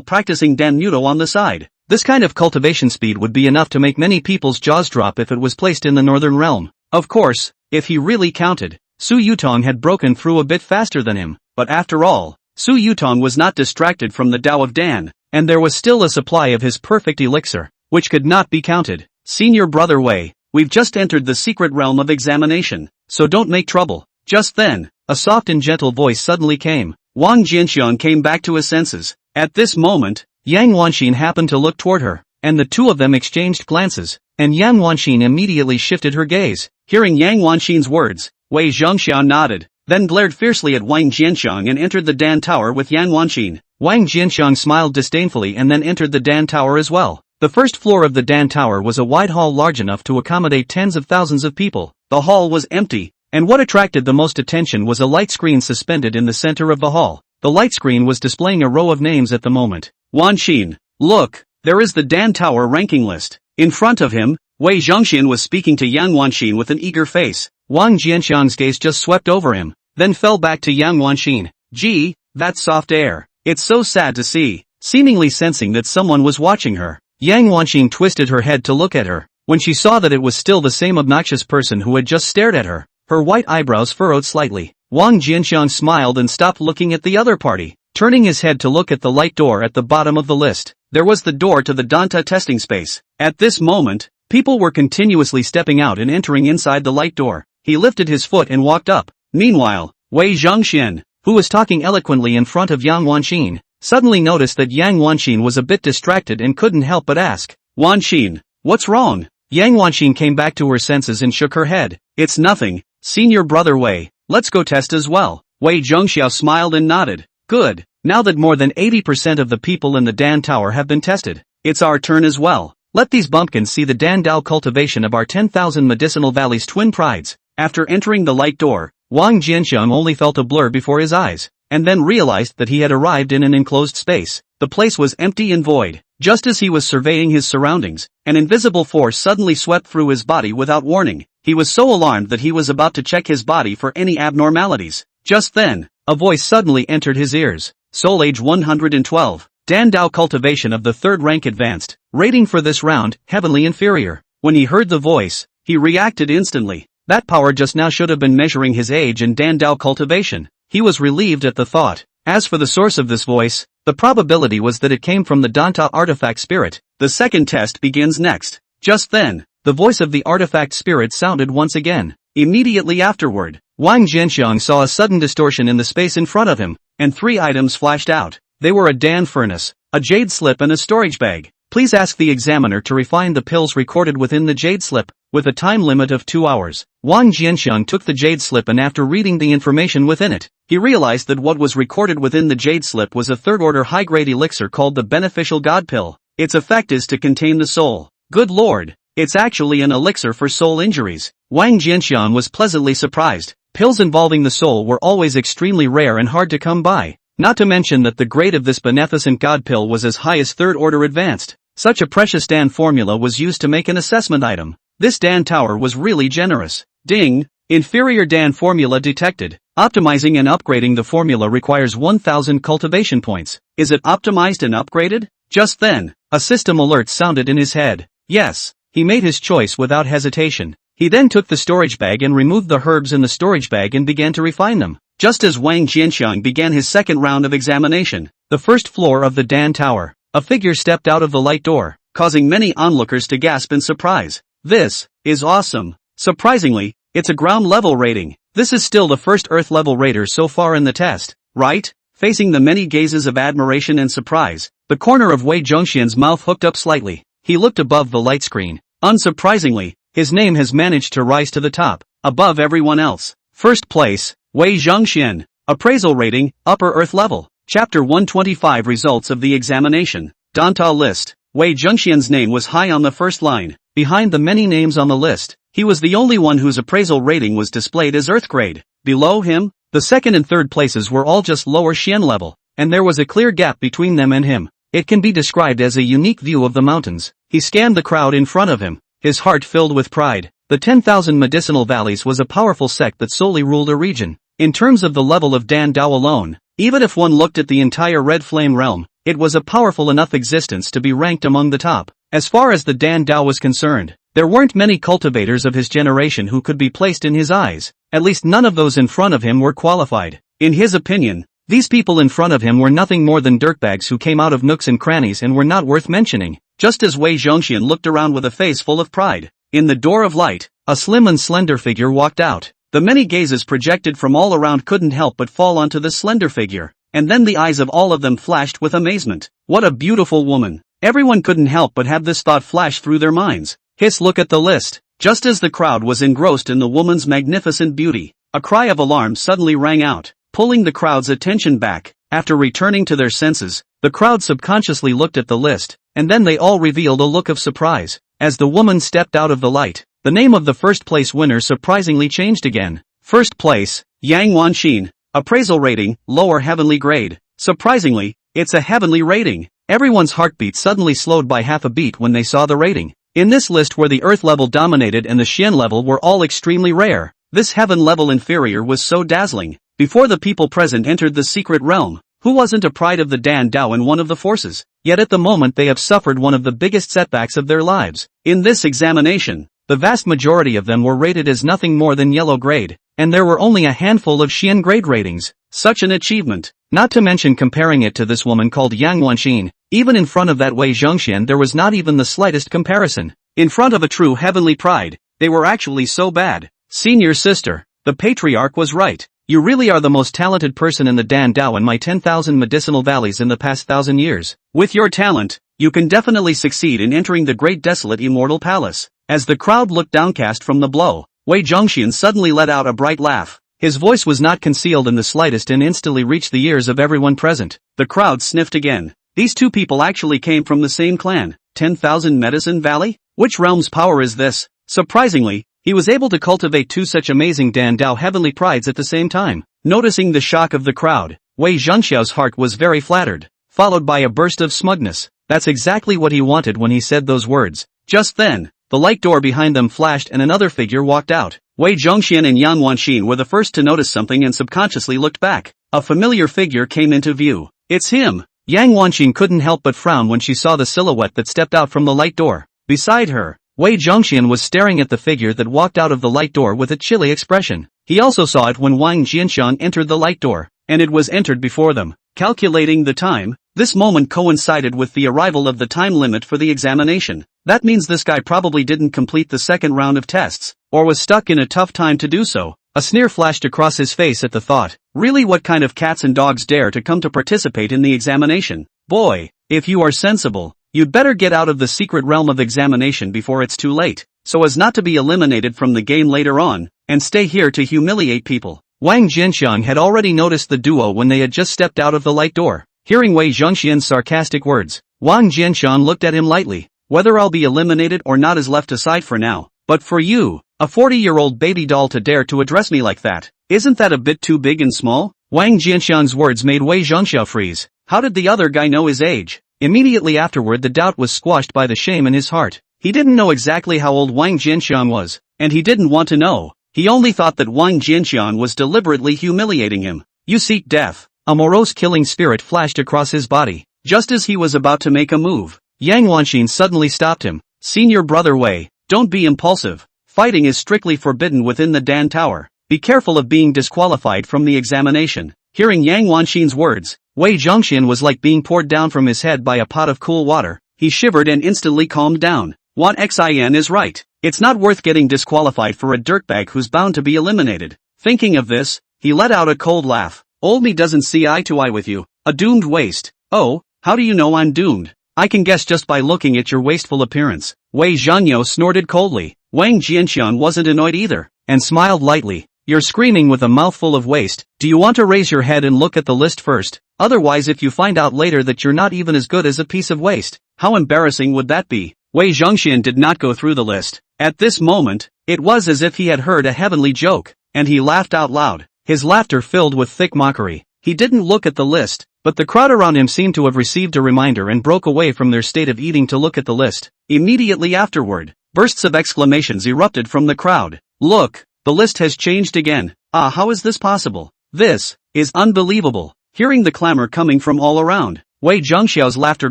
Speaker 1: practicing Dan Mudo on the side. This kind of cultivation speed would be enough to make many people's jaws drop if it was placed in the northern realm. Of course, if he really counted, Su Yutong had broken through a bit faster than him, but after all, Su Yutong was not distracted from the Tao of Dan, and there was still a supply of his perfect elixir, which could not be counted. Senior brother Wei, we've just entered the secret realm of examination, so don't make trouble. Just then, a soft and gentle voice suddenly came. Wang Jianxiang came back to his senses. At this moment, Yang Wanxin happened to look toward her, and the two of them exchanged glances, and Yang Wanxin immediately shifted her gaze. Hearing Yang Wanxin's words, Wei Zhongxiao nodded, then glared fiercely at Wang Jianxiang and entered the Dan Tower with Yang Wanxin. Wang Jianxiang smiled disdainfully and then entered the Dan Tower as well. The first floor of the Dan Tower was a wide hall large enough to accommodate tens of thousands of people. The hall was empty, and what attracted the most attention was a light screen suspended in the center of the hall. The light screen was displaying a row of names at the moment. Wanxin, look, there is the Dan Tower ranking list. In front of him, Wei Zhongxian was speaking to Yang Wanxin with an eager face. Wang Jianxiang's gaze just swept over him, then fell back to Yang Wanxin. Gee, that soft air. It's so sad to see. Seemingly sensing that someone was watching her, Yang Wanxin twisted her head to look at her. When she saw that it was still the same obnoxious person who had just stared at her, her white eyebrows furrowed slightly. Wang Jianxiang smiled and stopped looking at the other party, turning his head to look at the light door at the bottom of the list. There was the door to the Danta testing space. At this moment, people were continuously stepping out and entering inside the light door. He lifted his foot and walked up. Meanwhile, Wei Zhongxian, who was talking eloquently in front of Yang Wanxin, suddenly noticed that Yang Wanxin was a bit distracted and couldn't help but ask, "Wanxin, what's wrong?" Yang Wanxin came back to her senses and shook her head. "It's nothing, senior brother Wei, let's go test as well." Wei Zhongxiao smiled and nodded. "Good, now that more than 80% of the people in the Dan Tower have been tested, it's our turn as well. Let these bumpkins see the Dan Dao cultivation of our 10,000 medicinal valleys twin prides." After entering the light door, Wang Jianxiang only felt a blur before his eyes, and then realized that he had arrived in an enclosed space. The place was empty and void. Just as he was surveying his surroundings, an invisible force suddenly swept through his body without warning. He was so alarmed that he was about to check his body for any abnormalities. Just then, a voice suddenly entered his ears. Soul age 112. Dan Dao cultivation of the 3rd rank advanced. Rating for this round, heavenly inferior. When he heard the voice, he reacted instantly. That power just now should have been measuring his age and Dan Dao cultivation. He was relieved at the thought. As for the source of this voice, the probability was that it came from the Danta artifact spirit. The second test begins next. Just then, the voice of the artifact spirit sounded once again. Immediately afterward, Wang Jianxiang saw a sudden distortion in the space in front of him, and 3 items flashed out. They were a Dan furnace, a jade slip and a storage bag. Please ask the examiner to refine the pills recorded within the jade slip, with a time limit of 2 hours. Wang Jianxiang took the jade slip and after reading the information within it, he realized that what was recorded within the jade slip was a 3rd-order high-grade elixir called the beneficial god pill. Its effect is to contain the soul. Good lord, it's actually an elixir for soul injuries. Wang Jianxiang was pleasantly surprised. Pills involving the soul were always extremely rare and hard to come by. Not to mention that the grade of this beneficent god pill was as high as 3rd order advanced. Such a precious Dan formula was used to make an assessment item. This Dan tower was really generous. Ding! Inferior Dan formula detected. Optimizing and upgrading the formula requires 1000 cultivation points. Is it optimized and upgraded? Just then, a system alert sounded in his head. Yes, he made his choice without hesitation. He then took the storage bag and removed the herbs in the storage bag and began to refine them. Just as Wang Jianxiang began his second round of examination, the first floor of the Dan Tower, a figure stepped out of the light door, causing many onlookers to gasp in surprise. This is awesome. Surprisingly, it's a ground level rating. This is still the first Earth level raider so far in the test, right? Facing the many gazes of admiration and surprise, the corner of Wei Zhongxian's mouth hooked up slightly. He looked above the light screen. Unsurprisingly, his name has managed to rise to the top, above everyone else. First place, Wei Zhongxian. Appraisal rating, upper Earth level. Chapter 125 Results of the examination. Danta list. Wei Zhongxian's name was high on the first line. Behind the many names on the list, he was the only one whose appraisal rating was displayed as Earth grade. Below him, the second and third places were all just lower Xian level, and there was a clear gap between them and him. It can be described as a unique view of the mountains. He scanned the crowd in front of him, his heart filled with pride. The 10,000 medicinal valleys was a powerful sect that solely ruled a region. In terms of the level of Dan Dao alone, even if one looked at the entire Red Flame realm, it was a powerful enough existence to be ranked among the top. As far as the Dan Dao was concerned, there weren't many cultivators of his generation who could be placed in his eyes. At least none of those in front of him were qualified. In his opinion, these people in front of him were nothing more than dirtbags who came out of nooks and crannies and were not worth mentioning. Just as Wei Zhongxian looked around with a face full of pride, in the door of light, a slim and slender figure walked out. The many gazes projected from all around couldn't help but fall onto the slender figure, and then the eyes of all of them flashed with amazement. What a beautiful woman! Everyone couldn't help but have this thought flash through their minds. Hiss, look at the list. Just as the crowd was engrossed in the woman's magnificent beauty, a cry of alarm suddenly rang out, pulling the crowd's attention back. After returning to their senses, the crowd subconsciously looked at the list, and then they all revealed a look of surprise. As the woman stepped out of the light, the name of the first place winner surprisingly changed again. First place, Yang Wanxin. Appraisal rating, lower heavenly grade. Surprisingly, it's a heavenly rating. Everyone's heartbeat suddenly slowed by half a beat when they saw the rating. In this list where the Earth level dominated and the Xian level were all extremely rare, this heaven level inferior was so dazzling. Before the people present entered the secret realm, who wasn't a pride of the Dan Dao and one of the forces? Yet at the moment they have suffered one of the biggest setbacks of their lives. In this examination, the vast majority of them were rated as nothing more than yellow grade. and there were only a handful of Xian grade ratings. Such an achievement. Not to mention comparing it to this woman called Yang Wanxin. Even in front of that Wei Zhongxian there was not even the slightest comparison. In front of a true heavenly pride, they were actually so bad. Senior sister, the patriarch was right. You really are the most talented person in the Dan Dao in my 10,000 medicinal valleys in the past 1,000 years. With your talent, you can definitely succeed in entering the great desolate immortal palace. As the crowd looked downcast from the blow, Wei Zhongxian suddenly let out a bright laugh. His voice was not concealed in the slightest and instantly reached the ears of everyone present. The crowd sniffed again. These two people actually came from the same clan. 10,000 Medicine Valley? Which realm's power is this? Surprisingly, he was able to cultivate two such amazing Dan Dao heavenly prides at the same time. Noticing the shock of the crowd, Wei Zhenxiao's heart was very flattered, followed by a burst of smugness. That's exactly what he wanted when he said those words. Just then, the light door behind them flashed and another figure walked out. Wei Zhongxian and Yang Wanxin were the first to notice something and subconsciously looked back. A familiar figure came into view. It's him! Yang Wanxin couldn't help but frown when she saw the silhouette that stepped out from the light door. Beside her, Wei Zhongxian was staring at the figure that walked out of the light door with a chilly expression. He also saw it when Wang Jianxiang entered the light door, and it was entered before them. Calculating the time, this moment coincided with the arrival of the time limit for the examination. That means this guy probably didn't complete the second round of tests, or was stuck in a tough time to do so. A sneer flashed across his face at the thought. Really, what kind of cats and dogs dare to come to participate in the examination? Boy, if you are sensible, you'd better get out of the secret realm of examination before it's too late, so as not to be eliminated from the game later on, and stay here to humiliate people. Wang Jianxiang had already noticed the duo when they had just stepped out of the light door. Hearing Wei Zhongxian's sarcastic words, Wang Jianxiang looked at him lightly. Whether I'll be eliminated or not is left aside for now, but for you, a 40-year-old baby doll, to dare to address me like that, isn't that a bit too big and small? Wang Jianxiang's words made Wei Zhongxiao freeze. How did the other guy know his age? Immediately afterward the doubt was squashed by the shame in his heart. He didn't know exactly how old Wang Jianxiang was, and he didn't want to know. He only thought that Wang Jianxiang was deliberately humiliating him. You seek death. A morose killing spirit flashed across his body. Just as he was about to make a move, Yang Wanxin suddenly stopped him. Senior brother Wei, don't be impulsive. Fighting is strictly forbidden within the Dan Tower. Be careful of being disqualified from the examination. Hearing Yang Wanxin's words, Wei Zhongxian was like being poured down from his head by a pot of cool water. He shivered and instantly calmed down. What Xin is right. It's not worth getting disqualified for a dirtbag who's bound to be eliminated. Thinking of this, he let out a cold laugh. Old me doesn't see eye to eye with you. A doomed waste. Oh, how do you know I'm doomed? I can guess just by looking at your wasteful appearance. Wei Zhanyo snorted coldly. Wang Jianxiang wasn't annoyed either, and smiled lightly. You're screaming with a mouthful of waste. Do you want to raise your head and look at the list first? Otherwise, if you find out later that you're not even as good as a piece of waste, how embarrassing would that be? Wei Zhongxian did not go through the list. At this moment, it was as if he had heard a heavenly joke, and he laughed out loud. His laughter filled with thick mockery. He didn't look at the list, but the crowd around him seemed to have received a reminder and broke away from their state of eating to look at the list. Immediately afterward, bursts of exclamations erupted from the crowd. Look, the list has changed again. Ah, how is this possible? This is unbelievable. Hearing the clamor coming from all around, Wei Zhongxiao's laughter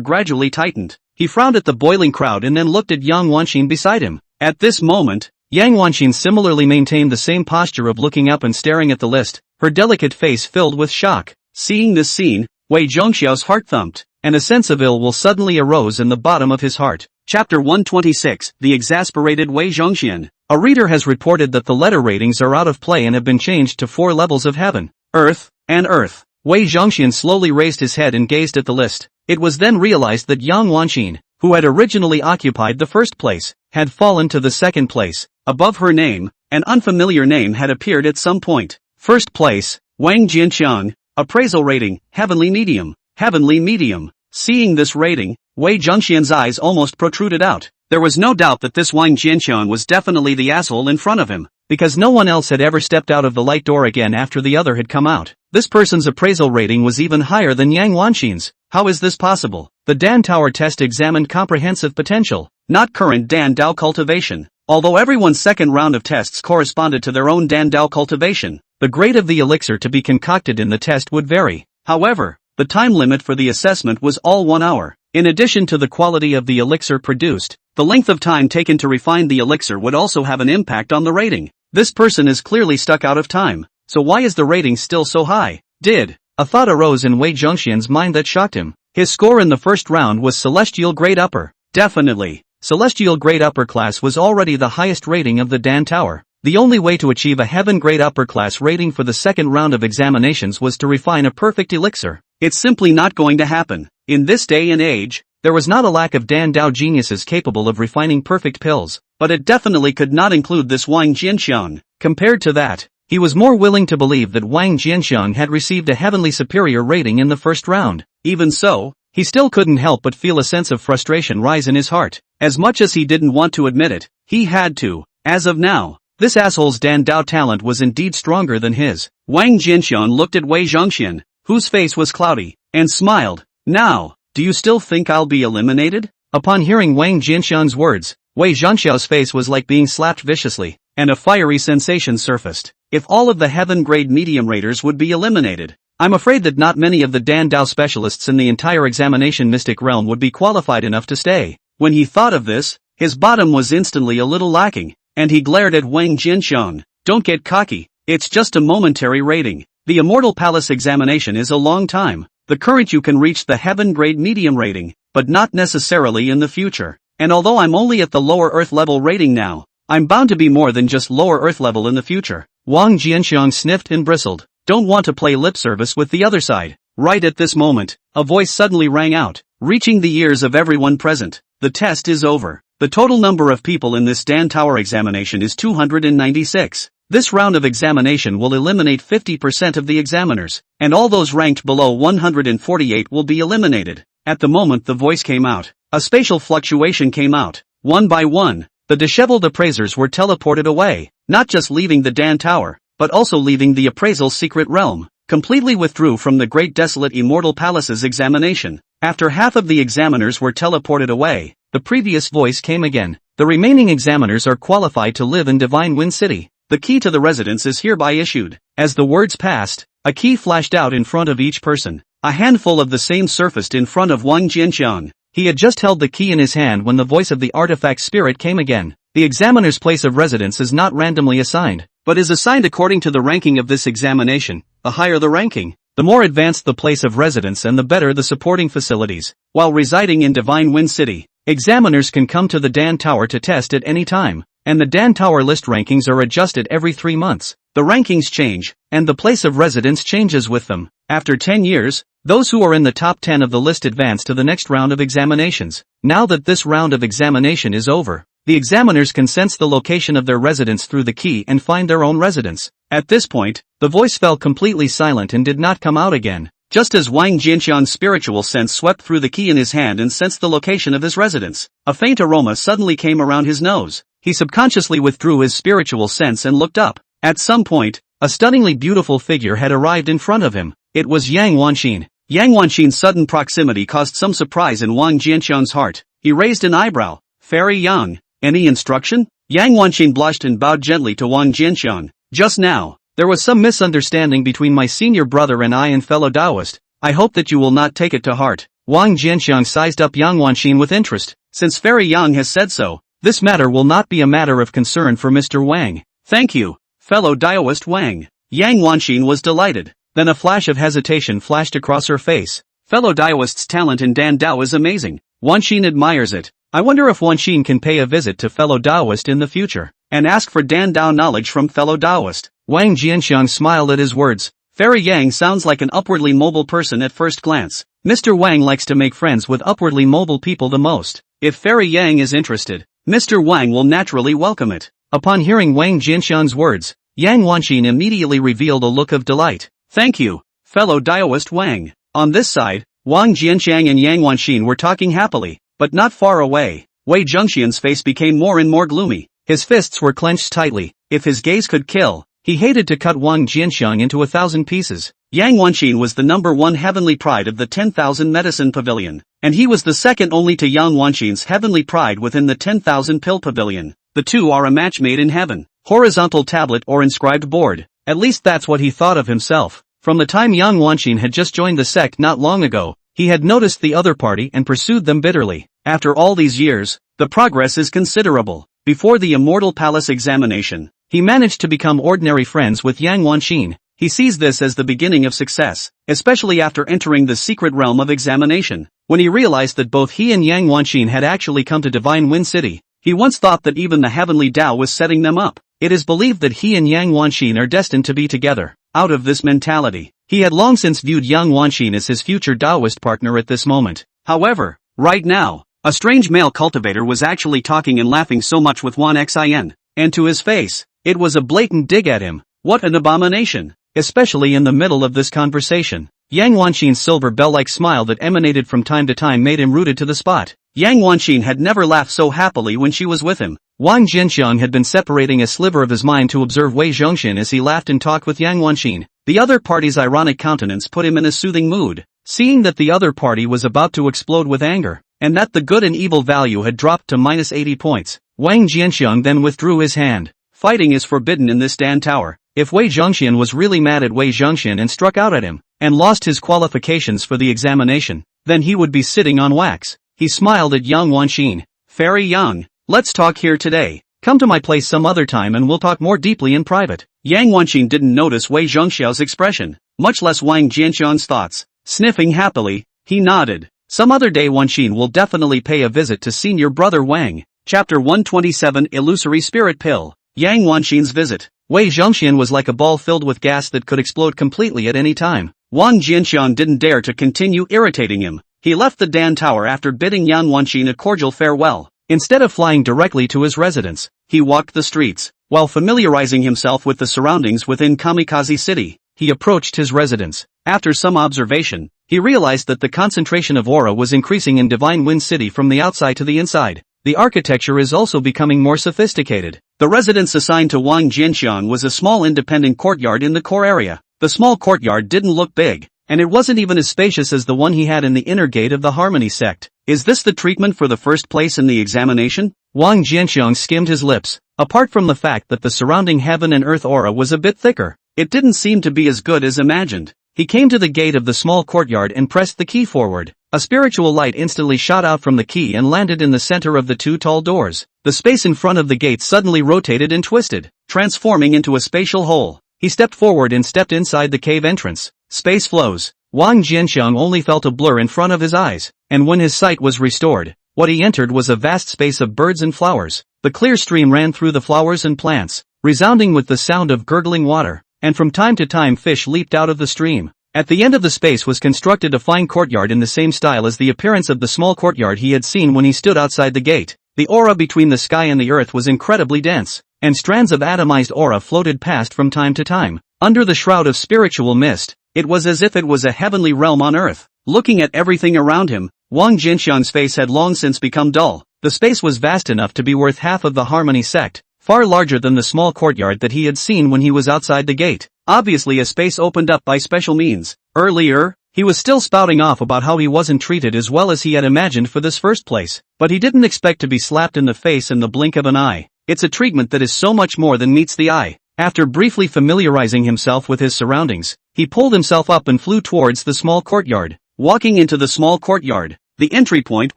Speaker 1: gradually tightened. He frowned at the boiling crowd and then looked at Yang Wanxin beside him. At this moment, Yang Wanxin similarly maintained the same posture of looking up and staring at the list, her delicate face filled with shock. Seeing this scene, Wei Zhongxiao's heart thumped, and a sense of ill will suddenly arose in the bottom of his heart. Chapter 126, The Exasperated Wei Zhongxian. A reader has reported that the letter ratings are out of play and have been changed to 4 levels of heaven, earth, and earth. Wei Zhongxian slowly raised his head and gazed at the list. It was then realized that Yang Wanxin, who had originally occupied the first place, had fallen to the second place. Above her name, an unfamiliar name had appeared at some point. First place, Wang Jianxiang, appraisal rating, heavenly medium, heavenly medium. Seeing this rating, Wei Zhongxian's eyes almost protruded out. There was no doubt that this Wang Jianxiang was definitely the asshole in front of him, because no one else had ever stepped out of the light door again after the other had come out. This person's appraisal rating was even higher than Yang Wanxin's. How is this possible? The Dan Tower test examined comprehensive potential, not current Dan Dao cultivation. Although everyone's second round of tests corresponded to their own Dan Dao cultivation, the grade of the elixir to be concocted in the test would vary. However, the time limit for the assessment was all 1 hour. In addition to the quality of the elixir produced, the length of time taken to refine the elixir would also have an impact on the rating. This person is clearly stuck out of time, so why is the rating still so high? A thought arose in Wei Zhongxian's mind that shocked him. His score in the first round was Celestial Grade Upper. Definitely. Celestial Grade Upper class was already the highest rating of the Dan Tower. The only way to achieve a Heaven Grade Upper class rating for the second round of examinations was to refine a perfect elixir. It's simply not going to happen. In this day and age, there was not a lack of Dan Dao geniuses capable of refining perfect pills, but it definitely could not include this Wang Jianxiang. Compared to that, he was more willing to believe that Wang Jianxiang had received a heavenly superior rating in the first round. Even so, he still couldn't help but feel a sense of frustration rise in his heart. As much as he didn't want to admit it, he had to. As of now, this asshole's Dan Dao talent was indeed stronger than his. Wang Jianxiang looked at Wei Zhongxian, whose face was cloudy, and smiled. Now, do you still think I'll be eliminated? Upon hearing Wang Jianxiang's words, Wei Zhongxiao's face was like being slapped viciously, and a fiery sensation surfaced. If all of the Heaven Grade Medium Raters would be eliminated, I'm afraid that not many of the Dan Dao specialists in the entire examination mystic realm would be qualified enough to stay. When he thought of this, his bottom was instantly a little lacking, and he glared at Wang Jianxiang. Don't get cocky, it's just a momentary rating. The Immortal Palace examination is a long time. The current you can reach the Heaven Grade Medium rating, but not necessarily in the future. And although I'm only at the lower Earth level rating now, I'm bound to be more than just lower Earth level in the future. Wang Jianxiang sniffed and bristled. Don't want to play lip service with the other side. Right at this moment, a voice suddenly rang out, reaching the ears of everyone present. The test is over. The total number of people in this Dan Tower examination is 296. This round of examination will eliminate 50% of the examiners, and all those ranked below 148 will be eliminated. At the moment the voice came out, a spatial fluctuation came out. One by one, the disheveled appraisers were teleported away, not just leaving the Dan Tower, but also leaving the appraisal's secret realm, completely withdrew from the Great Desolate Immortal Palace's examination. After half of the examiners were teleported away, the previous voice came again. The remaining examiners are qualified to live in Divine Wind City. The key to the residence is hereby issued. As the words passed, a key flashed out in front of each person. A handful of the same surfaced in front of Wang Jianxiang. He had just held the key in his hand when the voice of the artifact spirit came again. The examiner's place of residence is not randomly assigned, but is assigned according to the ranking of this examination. The higher the ranking, the more advanced the place of residence and the better the supporting facilities. While residing in Divine Wind City, examiners can come to the Dan Tower to test at any time, and the Dan Tower list rankings are adjusted every 3 months. The rankings change, and the place of residence changes with them. After 10 years, those who are in the top 10 of the list advance to the next round of examinations. Now that this round of examination is over, the examiners can sense the location of their residence through the key and find their own residence. At this point, the voice fell completely silent and did not come out again. Just as Wang Jianxiang's spiritual sense swept through the key in his hand and sensed the location of his residence, a faint aroma suddenly came around his nose. He subconsciously withdrew his spiritual sense and looked up. At some point, a stunningly beautiful figure had arrived in front of him. It was Yang Wanxin. Yang Wanxin's sudden proximity caused some surprise in Wang Jianxiang's heart. He raised an eyebrow. Fairy Yang, any instruction? Yang Wanxin blushed and bowed gently to Wang Jianxiang. Just now, there was some misunderstanding between my senior brother and I and fellow Taoist. I hope that you will not take it to heart. Wang Jianxiang sized up Yang Wanxin with interest. Since Fairy Yang has said so, this matter will not be a matter of concern for Mr. Wang. Thank you, fellow Taoist Wang. Yang Wanxin was delighted. Then a flash of hesitation flashed across her face. Fellow Taoist's talent in Dan Dao is amazing. Wanxin admires it. I wonder if Wanxin can pay a visit to fellow Taoist in the future, and ask for Dan Dao knowledge from fellow Taoist. Wang Jianxiang smiled at his words. Fairy Yang sounds like an upwardly mobile person at first glance. Mr. Wang likes to make friends with upwardly mobile people the most. If Fairy Yang is interested, Mr. Wang will naturally welcome it. Upon hearing Wang Jianxiang's words, Yang Wanxin immediately revealed a look of delight. Thank you, fellow Taoist Wang. On this side, Wang Jianxiang and Yang Wanxin were talking happily, but not far away. Wei Zhongxian's face became more and more gloomy. His fists were clenched tightly. If his gaze could kill, he hated to cut Wang Jianxiang into 1,000 pieces. Yang Wanxin was the #1 heavenly pride of the 10,000 medicine pavilion, and he was the second only to Yang Wanxin's heavenly pride within the 10,000 pill pavilion. The two are a match made in heaven. Horizontal tablet or inscribed board. At least that's what he thought of himself. From the time Yang Wanxin had just joined the sect not long ago, he had noticed the other party and pursued them bitterly. After all these years, the progress is considerable. Before the Immortal Palace examination, he managed to become ordinary friends with Yang Wanxin. He sees this as the beginning of success, especially after entering the secret realm of examination. When he realized that both he and Yang Wanxin had actually come to Divine Wind City, he once thought that even the heavenly Tao was setting them up. It is believed that he and Yang Wanxin are destined to be together. Out of this mentality, he had long since viewed Yang Wanxin as his future Taoist partner at this moment. However, right now, a strange male cultivator was actually talking and laughing so much with Wan Xin, and to his face, it was a blatant dig at him. What an abomination! Especially in the middle of this conversation. Yang Wanxin's silver bell-like smile that emanated from time to time made him rooted to the spot. Yang Wanxin had never laughed so happily when she was with him. Wang Jianxiang had been separating a sliver of his mind to observe Wei Zhongxin as he laughed and talked with Yang Wanxin. The other party's ironic countenance put him in a soothing mood. Seeing that the other party was about to explode with anger, and that the good and evil value had dropped to minus 80 points, Wang Jianxiang then withdrew his hand. Fighting is forbidden in this Dan Tower. If Wei Zhongxian was really mad at Wei Zhongxian and struck out at him, and lost his qualifications for the examination, then he would be sitting on wax. He smiled at Yang Wanxin. Fairy Yang, let's talk here today. Come to my place some other time and we'll talk more deeply in private. Yang Wanxin didn't notice Wei Zhongxiao's expression, much less Wang Jianxiang's thoughts. Sniffing happily, he nodded. Some other day Wanxin will definitely pay a visit to senior brother Wang. Chapter 127 Illusory Spirit Pill. Yang Wanxin's visit. Wei Zhongxian was like a ball filled with gas that could explode completely at any time. Wang Jianxiang didn't dare to continue irritating him. He left the Dan Tower after bidding Yang Wanxin a cordial farewell. Instead of flying directly to his residence, he walked the streets. While familiarizing himself with the surroundings within Kamikaze City, he approached his residence. After some observation, he realized that the concentration of aura was increasing in Divine Wind City from the outside to the inside. The architecture is also becoming more sophisticated. The residence assigned to Wang Jianxiang was a small independent courtyard in the core area. The small courtyard didn't look big, and it wasn't even as spacious as the one he had in the inner gate of the Harmony Sect. Is this the treatment for the first place in the examination? Wang Jianxiang skimmed his lips. Apart from the fact that the surrounding heaven and earth aura was a bit thicker, it didn't seem to be as good as imagined. He came to the gate of the small courtyard and pressed the key forward. A spiritual light instantly shot out from the key and landed in the center of the two tall doors. The space in front of the gate suddenly rotated and twisted, transforming into a spatial hole. He stepped forward and stepped inside the cave entrance. Space flows. Wang Jianxiang only felt a blur in front of his eyes, and when his sight was restored, what he entered was a vast space of birds and flowers. The clear stream ran through the flowers and plants, resounding with the sound of gurgling water, and from time to time fish leaped out of the stream. At the end of the space was constructed a fine courtyard in the same style as the appearance of the small courtyard he had seen when he stood outside the gate. The aura between the sky and the earth was incredibly dense, and strands of atomized aura floated past from time to time. Under the shroud of spiritual mist, it was as if it was a heavenly realm on earth. Looking at everything around him, Wang Jianxiang's face had long since become dull. The space was vast enough to be worth half of the Harmony Sect, far larger than the small courtyard that he had seen when he was outside the gate. Obviously a space opened up by special means. Earlier, he was still spouting off about how he wasn't treated as well as he had imagined for this first place, but he didn't expect to be slapped in the face in the blink of an eye. It's a treatment that is so much more than meets the eye. After briefly familiarizing himself with his surroundings, he pulled himself up and flew towards the small courtyard. Walking into the small courtyard, the entry point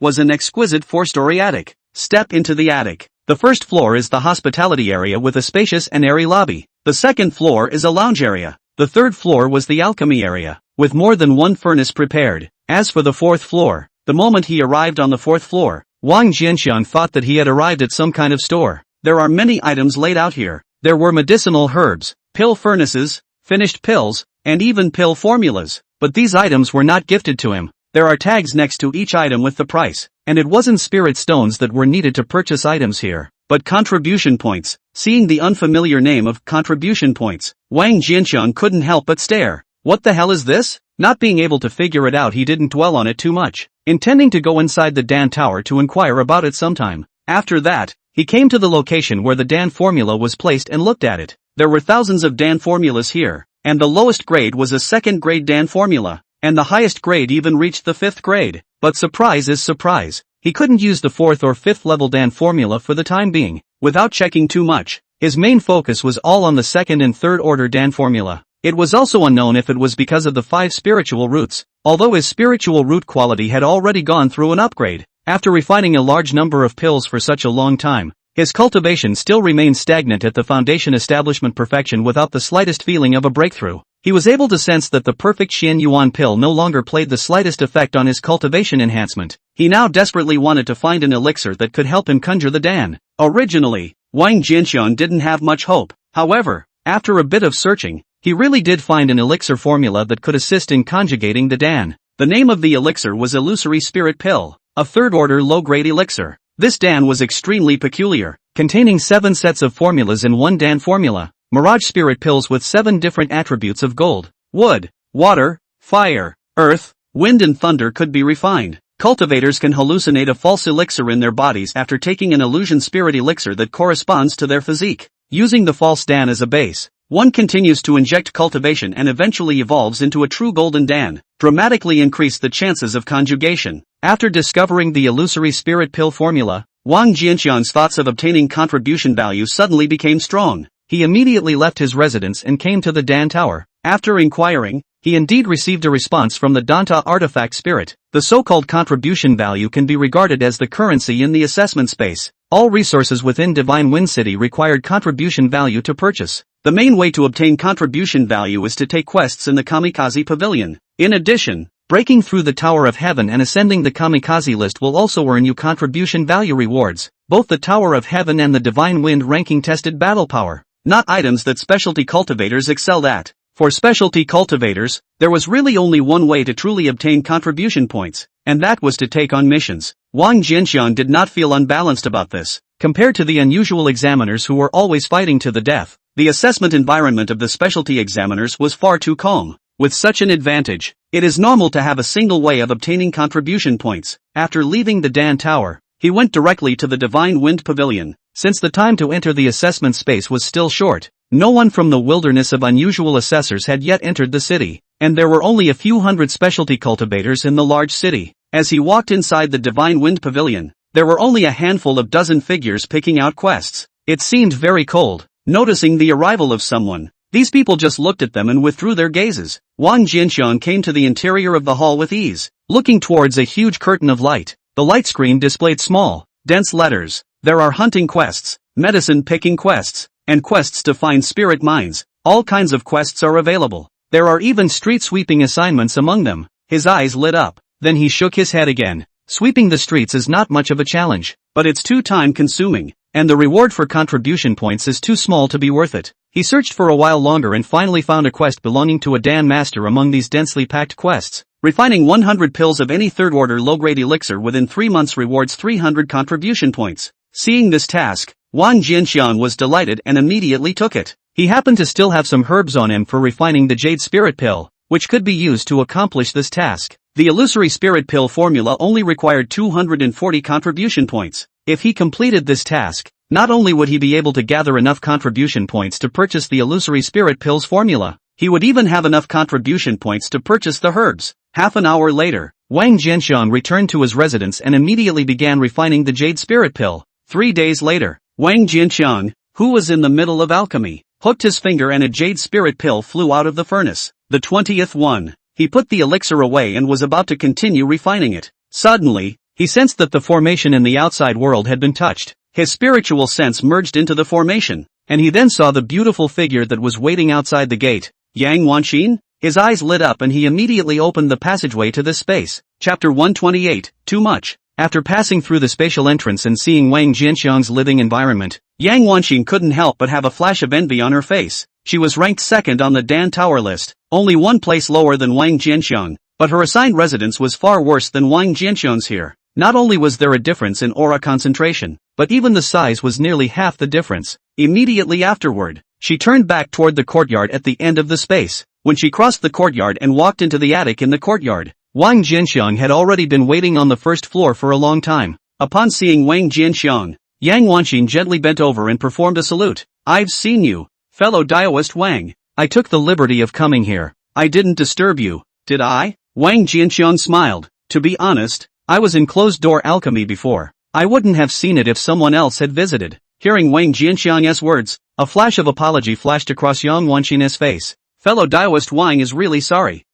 Speaker 1: was an exquisite 4-story attic. Step into the attic. The first floor is the hospitality area with a spacious and airy lobby. The second floor is a lounge area. The third floor was the alchemy area, with more than one furnace prepared. As for the fourth floor, the moment he arrived on the fourth floor, Wang Jianxiang thought that he had arrived at some kind of store. There are many items laid out here. There were medicinal herbs, pill furnaces, finished pills, and even pill formulas. But these items were not gifted to him. There are tags next to each item with the price, and it wasn't spirit stones that were needed to purchase items here, but contribution points. Seeing the unfamiliar name of contribution points, Wang Jianxiang couldn't help but stare. What the hell is this? Not being able to figure it out, he didn't dwell on it too much, intending to go inside the Dan Tower to inquire about it sometime. After that, he came to the location where the Dan formula was placed and looked at it. There were thousands of Dan formulas here, and the lowest grade was a second grade Dan formula, and the highest grade even reached the 5th grade. But surprise is surprise, he couldn't use the 4th or 5th level Dan formula for the time being. Without checking too much, his main focus was all on the 2nd and 3rd order Dan formula. It was also unknown if it was because of the 5 spiritual roots, although his spiritual root quality had already gone through an upgrade. After refining a large number of pills for such a long time, His cultivation still remained stagnant at the foundation establishment perfection without the slightest feeling of a breakthrough. He was able to sense that the perfect Xian Yuan pill no longer played the slightest effect on his cultivation enhancement. He now desperately wanted to find an elixir that could help him conjure the Dan. Originally, Wang Jianxiang didn't have much hope. However, after a bit of searching, he really did find an elixir formula that could assist in conjugating the Dan. The name of the elixir was Illusory Spirit Pill, a third-order low-grade elixir. This Dan was extremely peculiar, containing 7 sets of formulas in one Dan formula, Mirage Spirit Pills with 7 different attributes of gold, wood, water, fire, earth, wind and thunder could be refined. Cultivators can hallucinate a false elixir in their bodies after taking an illusion spirit elixir that corresponds to their physique. Using the false Dan as a base, one continues to inject cultivation and eventually evolves into a true golden Dan, dramatically increase the chances of conjugation. After discovering the illusory spirit pill formula, Wang Jianxiang's thoughts of obtaining contribution value suddenly became strong. He immediately left his residence and came to the Dan Tower. After inquiring, he indeed received a response from the Danta artifact spirit. The so-called contribution value can be regarded as the currency in the assessment space. All resources within Divine Wind City required contribution value to purchase. The main way to obtain contribution value is to take quests in the Kamikaze Pavilion. In addition, breaking through the Tower of Heaven and ascending the Kamikaze list will also earn you contribution value rewards. Both the Tower of Heaven and the Divine Wind ranking tested battle power, not items that specialty cultivators excelled at. For specialty cultivators, there was really only one way to truly obtain contribution points, and that was to take on missions. Wang Jianxiang did not feel unbalanced about this. Compared to the unusual examiners who were always fighting to the death, the assessment environment of the specialty examiners was far too calm. With such an advantage, it is normal to have a single way of obtaining contribution points. After leaving the Dan Tower, he went directly to the Divine Wind Pavilion. Since the time to enter the assessment space was still short, no one from the wilderness of unusual assessors had yet entered the city, and there were only a few hundred specialty cultivators in the large city. As he walked inside the Divine Wind Pavilion, there were only a handful of dozen figures picking out quests. It seemed very cold. Noticing the arrival of someone, these people just looked at them and withdrew their gazes. Wang Jianxiang came to the interior of the hall with ease, looking towards a huge curtain of light. The light screen displayed small, dense letters. There are hunting quests, medicine-picking quests, and quests to find spirit mines. All kinds of quests are available. There are even street-sweeping assignments among them. His eyes lit up, then he shook his head again. Sweeping the streets is not much of a challenge, but it's too time-consuming, and the reward for contribution points is too small to be worth it. He searched for a while longer and finally found a quest belonging to a Dan Master among these densely packed quests. Refining 100 pills of any third-order low-grade elixir within 3 months rewards 300 contribution points. Seeing this task, Wang Jianxiang was delighted and immediately took it. He happened to still have some herbs on him for refining the Jade Spirit Pill, which could be used to accomplish this task. The Illusory Spirit Pill formula only required 240 contribution points. If he completed this task, not only would he be able to gather enough contribution points to purchase the Illusory Spirit Pills formula, he would even have enough contribution points to purchase the herbs. Half an hour later, Wang Jianxiang returned to his residence and immediately began refining the Jade Spirit Pill. 3 days later, Wang Jianxiang, who was in the middle of alchemy, hooked his finger and a Jade Spirit Pill flew out of the furnace. The 20th one. He put the elixir away and was about to continue refining it. Suddenly, he sensed that the formation in the outside world had been touched. His spiritual sense merged into the formation, and he then saw the beautiful figure that was waiting outside the gate. Yang Wanxin? His eyes lit up and he immediately opened the passageway to this space. Chapter 128, Too Much. After passing through the spatial entrance and seeing Wang Jianxiang's living environment, Yang Wanxin couldn't help but have a flash of envy on her face. She was ranked second on the Dan Tower list, only one place lower than Wang Jianxiang, but her assigned residence was far worse than Wang Jianxiang's here. Not only was there a difference in aura concentration, but even the size was nearly half the difference. Immediately afterward, she turned back toward the courtyard at the end of the space. When she crossed the courtyard and walked into the attic in the courtyard, Wang Jianxiang had already been waiting on the first floor for a long time. Upon seeing Wang Jianxiang, Yang Wanxin gently bent over and performed a salute. "I've seen you, fellow Daoist Wang. I took the liberty of coming here. I didn't disturb you, did I?" Wang Jianxiang smiled. "To be honest, I was in closed-door alchemy before. I wouldn't have seen it if someone else had visited." Hearing Wang Jianxiang's words, a flash of apology flashed across Yang Wanxin's face. "Fellow Daoist Wang is really sorry.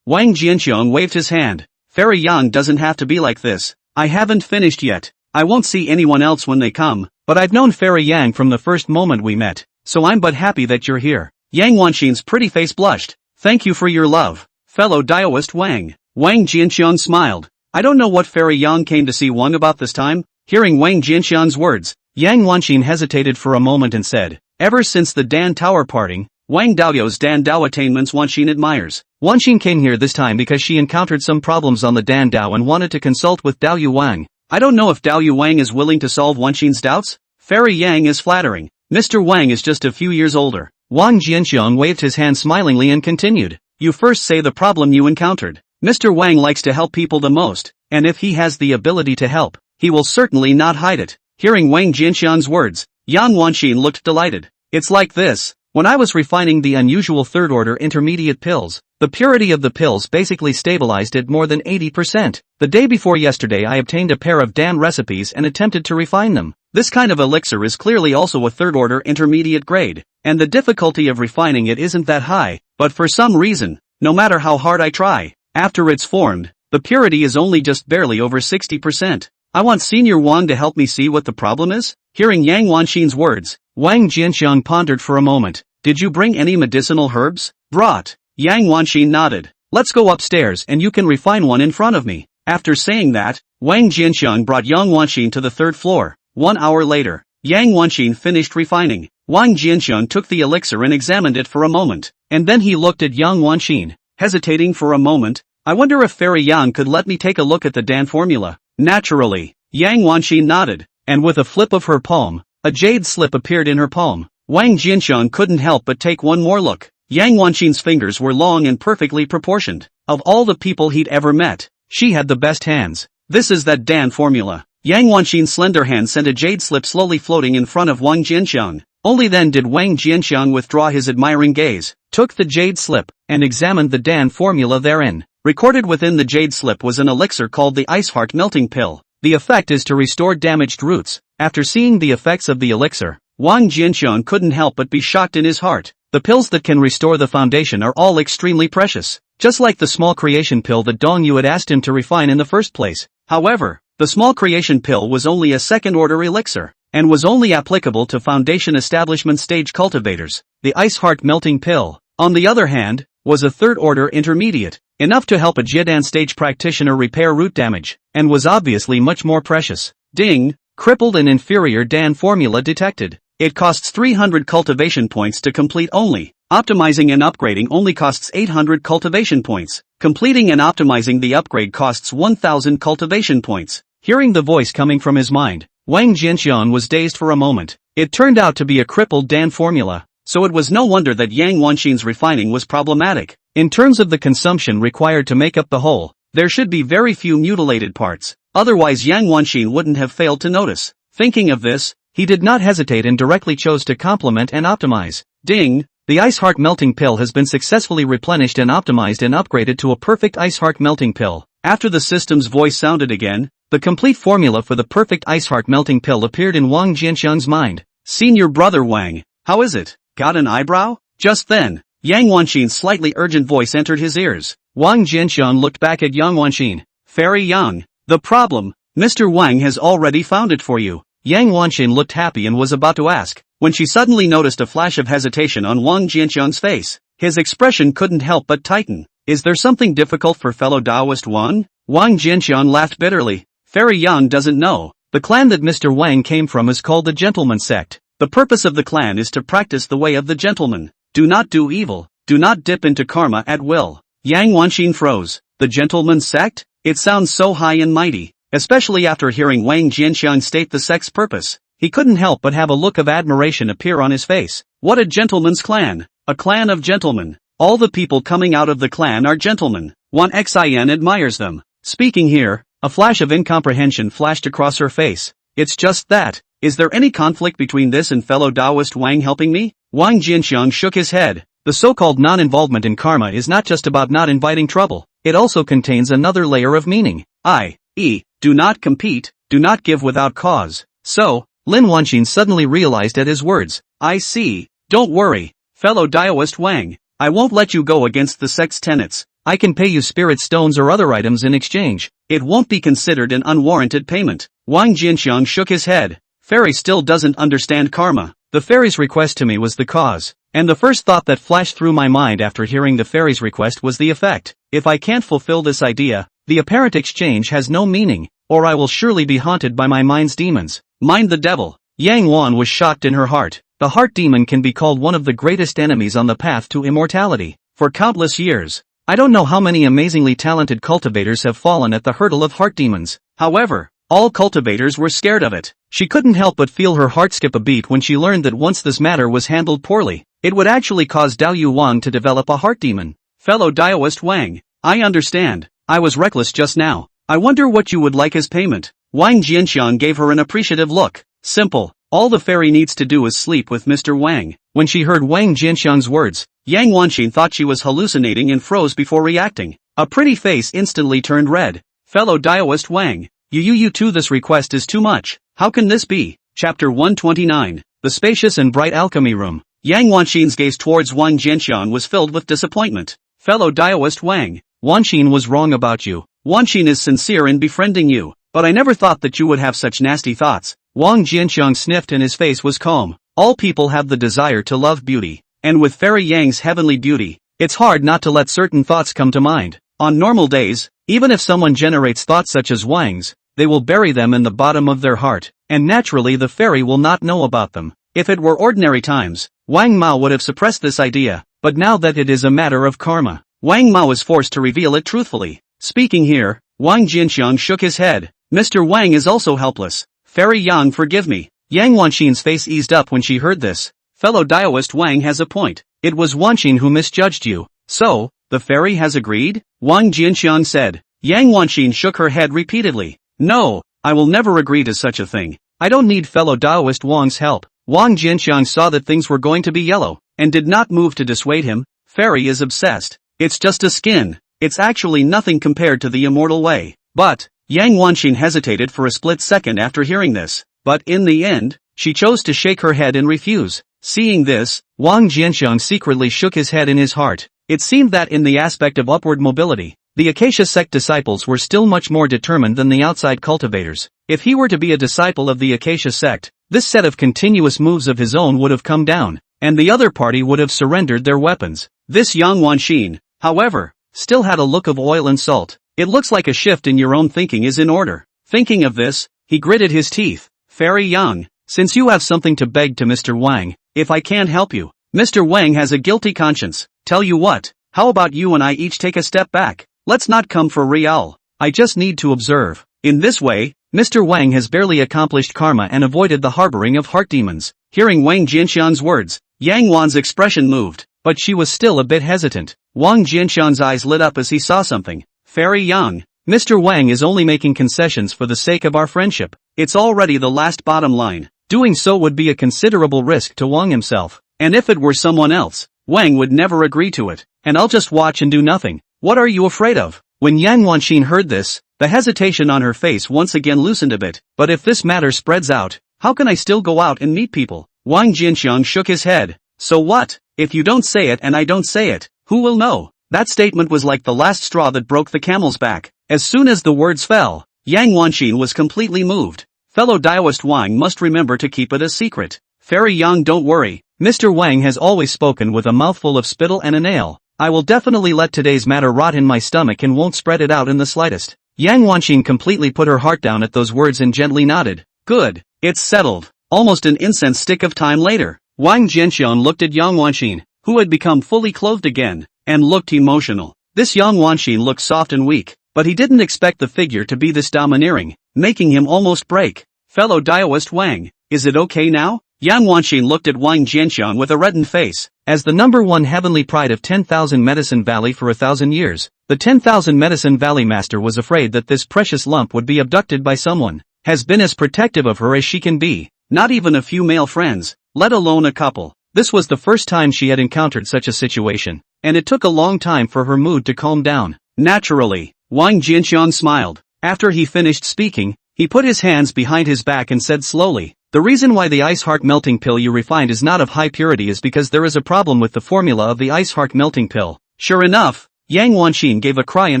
Speaker 1: Wang Jianxiang waved his hand. "Fairy Yang doesn't have to be like this. I haven't finished yet. I won't see anyone else when they come." But I've known Fairy Yang from the first moment we met, so I'm but happy that you're here. Yang Wanxin's pretty face blushed. Thank you for your love, fellow Daoist Wang. Wang Jianxiang smiled. I don't know what Fairy Yang came to see Wang about this time. Hearing Wang Jianxiang's words, Yang Wanxin hesitated for a moment and said, ever since the Dan Tower parting, Wang Daoyou's Dan Dao attainments Wanxin admires. Wanxin came here this time because she encountered some problems on the Dan Dao and wanted to consult with Daoyu Wang. I don't know if Daoyu Wang is willing to solve Wanxin's doubts. Fairy Yang is flattering. Mr. Wang is just a few years older. Wang Jianxiang waved his hand smilingly and continued. You first say the problem you encountered. Mr. Wang likes to help people the most, and if he has the ability to help, he will certainly not hide it. Hearing Wang Jianxiang's words, Yang Wanxin looked delighted. It's like this. When I was refining the unusual third-order intermediate pills, the purity of the pills basically stabilized at more than 80%. The day before yesterday I obtained a pair of Dan recipes and attempted to refine them. This kind of elixir is clearly also a third-order intermediate grade, and the difficulty of refining it isn't that high, but for some reason, no matter how hard I try, after it's formed, the purity is only just barely over 60%. I want Senior Wang to help me see what the problem is? Hearing Yang Wanxin's words, Wang Jianxiang pondered for a moment. Did you bring any medicinal herbs? Brought. Yang Wanxin nodded. Let's go upstairs and you can refine one in front of me. After saying that, Wang Jianxiang brought Yang Wanxin to the third floor. 1 hour later, Yang Wanxin finished refining. Wang Jianxiang took the elixir and examined it for a moment, and then he looked at Yang Wanxin, hesitating for a moment. I wonder if Fairy Yang could let me take a look at the Dan formula. Naturally, Yang Wanxin nodded, and with a flip of her palm, a jade slip appeared in her palm. Wang Jianxiang couldn't help but take one more look. Yang Wanxin's fingers were long and perfectly proportioned. Of all the people he'd ever met, she had the best hands. This is that Dan formula. Yang Wanxin's slender hand sent a jade slip slowly floating in front of Wang Jianxiang. Only then did Wang Jianxiang withdraw his admiring gaze, took the jade slip, and examined the Dan formula therein. Recorded within the jade slip was an elixir called the Ice Heart Melting Pill. The effect is to restore damaged roots. After seeing the effects of the elixir, Wang Jianxiang couldn't help but be shocked in his heart. The pills that can restore the foundation are all extremely precious, just like the small creation pill that Dong Yu had asked him to refine in the first place. However, the small creation pill was only a second-order elixir, and was only applicable to foundation establishment stage cultivators. The Ice Heart Melting Pill, on the other hand, was a third-order intermediate, enough to help a Jiedan stage practitioner repair root damage, and was obviously much more precious. Ding! Crippled and inferior Dan formula detected. It costs 300 cultivation points to complete only. Optimizing and upgrading only costs 800 cultivation points. Completing and optimizing the upgrade costs 1000 cultivation points. Hearing the voice coming from his mind, Wang Jianxiang was dazed for a moment. It turned out to be a crippled Dan formula, so it was no wonder that Yang Wanxin's refining was problematic. In terms of the consumption required to make up the whole, there should be very few mutilated parts, otherwise Yang Wanxin wouldn't have failed to notice. Thinking of this, he did not hesitate and directly chose to complement and optimize. Ding! The Ice Heart Melting Pill has been successfully replenished and optimized and upgraded to a perfect Ice Heart Melting Pill. After the system's voice sounded again, the complete formula for the perfect Ice Heart Melting Pill appeared in Wang Jianxiang's mind. Senior brother Wang, how is it? Got an eyebrow? Just then, Yang Wanxin's slightly urgent voice entered his ears. Wang Jianxiang looked back at Yang Wanxin. Fairy Yang, the problem, Mr. Wang has already found it for you. Yang Wanxin looked happy and was about to ask, when she suddenly noticed a flash of hesitation on Wang Jianxiang's face. His expression couldn't help but tighten. Is there something difficult for fellow Daoist Wang? Wang Jianxiang laughed bitterly. Fairy Yang doesn't know. The clan that Mr. Wang came from is called the Gentleman Sect. The purpose of the clan is to practice the way of the gentleman. Do not do evil. Do not dip into karma at will. Yang Wanxin froze. The Gentleman Sect? It sounds so high and mighty, especially after hearing Wang Jianxiang state the sect's purpose. He couldn't help but have a look of admiration appear on his face. What a gentleman's clan! A clan of gentlemen. All the people coming out of the clan are gentlemen. Wang Xin admires them. Speaking here, a flash of incomprehension flashed across her face. It's just that. Is there any conflict between this and fellow Daoist Wang helping me? Wang Jianxiang shook his head. The so-called non-involvement in karma is not just about not inviting trouble. It also contains another layer of meaning. I.e., do not compete, do not give without cause. So, Lin Wanxin suddenly realized at his words. I see. Don't worry, fellow Daoist Wang. I won't let you go against the sect's tenets. I can pay you spirit stones or other items in exchange. It won't be considered an unwarranted payment. Wang Jianxiang shook his head. Fairy still doesn't understand karma. The fairy's request to me was the cause. And the first thought that flashed through my mind after hearing the fairy's request was the effect. If I can't fulfill this idea, the apparent exchange has no meaning, or I will surely be haunted by my mind's demons. Mind the devil. Yang Wan was shocked in her heart. The heart demon can be called one of the greatest enemies on the path to immortality. For countless years, I don't know how many amazingly talented cultivators have fallen at the hurdle of heart demons. However, all cultivators were scared of it. She couldn't help but feel her heart skip a beat when she learned that once this matter was handled poorly, it would actually cause Dao Yu Wang to develop a heart demon. Fellow Daoist Wang, I understand. I was reckless just now. I wonder what you would like as payment. Wang Jianxiang gave her an appreciative look. Simple. All the fairy needs to do is sleep with Mr. Wang. When she heard Wang Jianxiang's words, Yang Wanxin thought she was hallucinating and froze before reacting. A pretty face instantly turned red. Fellow Daoist Wang, you too, this request is too much. How can this be? Chapter 129. The spacious and bright alchemy room. Yang Wanxin's gaze towards Wang Jianxiang was filled with disappointment. Fellow Daoist Wang, Wanxin was wrong about you. Wanxin is sincere in befriending you, but I never thought that you would have such nasty thoughts. Wang Jianxiang sniffed and his face was calm. All people have the desire to love beauty, and with Fairy Yang's heavenly beauty, it's hard not to let certain thoughts come to mind. On normal days, even if someone generates thoughts such as Wang's, they will bury them in the bottom of their heart, and naturally the fairy will not know about them. If it were ordinary times, Wang Mao would have suppressed this idea, but now that it is a matter of karma, Wang Mao is forced to reveal it truthfully. Speaking here, Wang Jianxiang shook his head. Mr. Wang is also helpless. Fairy Yang, forgive me. Yang Wanxin's face eased up when she heard this. Fellow Daoist Wang has a point. It was Wanxin who misjudged you. So, the fairy has agreed? Wang Jianxiang said. Yang Wanxin shook her head repeatedly. No, I will never agree to such a thing. I don't need fellow Daoist Wang's help. Wang Jianxiang saw that things were going to be yellow, and did not move to dissuade him. Fairy is obsessed. It's just a skin. It's actually nothing compared to the immortal way. But, Yang Wanxin hesitated for a split second after hearing this, but in the end, she chose to shake her head and refuse. Seeing this, Wang Jianxiang secretly shook his head in his heart. It seemed that in the aspect of upward mobility, the Acacia Sect disciples were still much more determined than the outside cultivators. If he were to be a disciple of the Acacia Sect, this set of continuous moves of his own would have come down, and the other party would have surrendered their weapons. This Yang Wanxin, however, still had a look of oil and salt. It looks like a shift in your own thinking is in order. Thinking of this, he gritted his teeth. Fairy Yang, since you have something to beg to Mr. Wang, if I can't help you, Mr. Wang has a guilty conscience. Tell you what, how about you and I each take a step back? Let's not come for real. I just need to observe. In this way, Mr. Wang has barely accomplished karma and avoided the harboring of heart demons. Hearing Wang Jianxiang's words, Yang Wan's expression moved, but she was still a bit hesitant. Wang Jianxiang's eyes lit up as he saw something. Fairy Yang, Mr. Wang is only making concessions for the sake of our friendship. It's already the last bottom line. Doing so would be a considerable risk to Wang himself. And if it were someone else, Wang would never agree to it. And I'll just watch and do nothing. What are you afraid of? When Yang Wanxin heard this, the hesitation on her face once again loosened a bit. But if this matter spreads out, how can I still go out and meet people? Wang Jianxiang shook his head. So what? If you don't say it and I don't say it, who will know? That statement was like the last straw that broke the camel's back. As soon as the words fell, Yang Wanxin was completely moved. Fellow Daoist Wang must remember to keep it a secret. Fairy Yang, don't worry. Mr. Wang has always spoken with a mouthful of spittle and a nail. I will definitely let today's matter rot in my stomach and won't spread it out in the slightest. Yang Wanxin completely put her heart down at those words and gently nodded. Good. It's settled. Almost an incense stick of time later, Wang Jianxiang looked at Yang Wanxin, who had become fully clothed again, and looked emotional. This Yang Wanxin looked soft and weak, but he didn't expect the figure to be this domineering, making him almost break. Fellow Daoist Wang, is it okay now? Yang Wanxin looked at Wang Jianxiang with a reddened face. As the #1 heavenly pride of 10,000 Medicine Valley for 1,000 years, the 10,000 Medicine Valley master was afraid that this precious lump would be abducted by someone. Has been as protective of her as she can be. Not even a few male friends, let alone a couple. This was the first time she had encountered such a situation, and it took a long time for her mood to calm down. Naturally, Wang Jianxiang smiled. After he finished speaking, he put his hands behind his back and said slowly, the reason why the ice heart melting pill you refined is not of high purity is because there is a problem with the formula of the ice heart melting pill. Sure enough, Yang Wanxin gave a cry in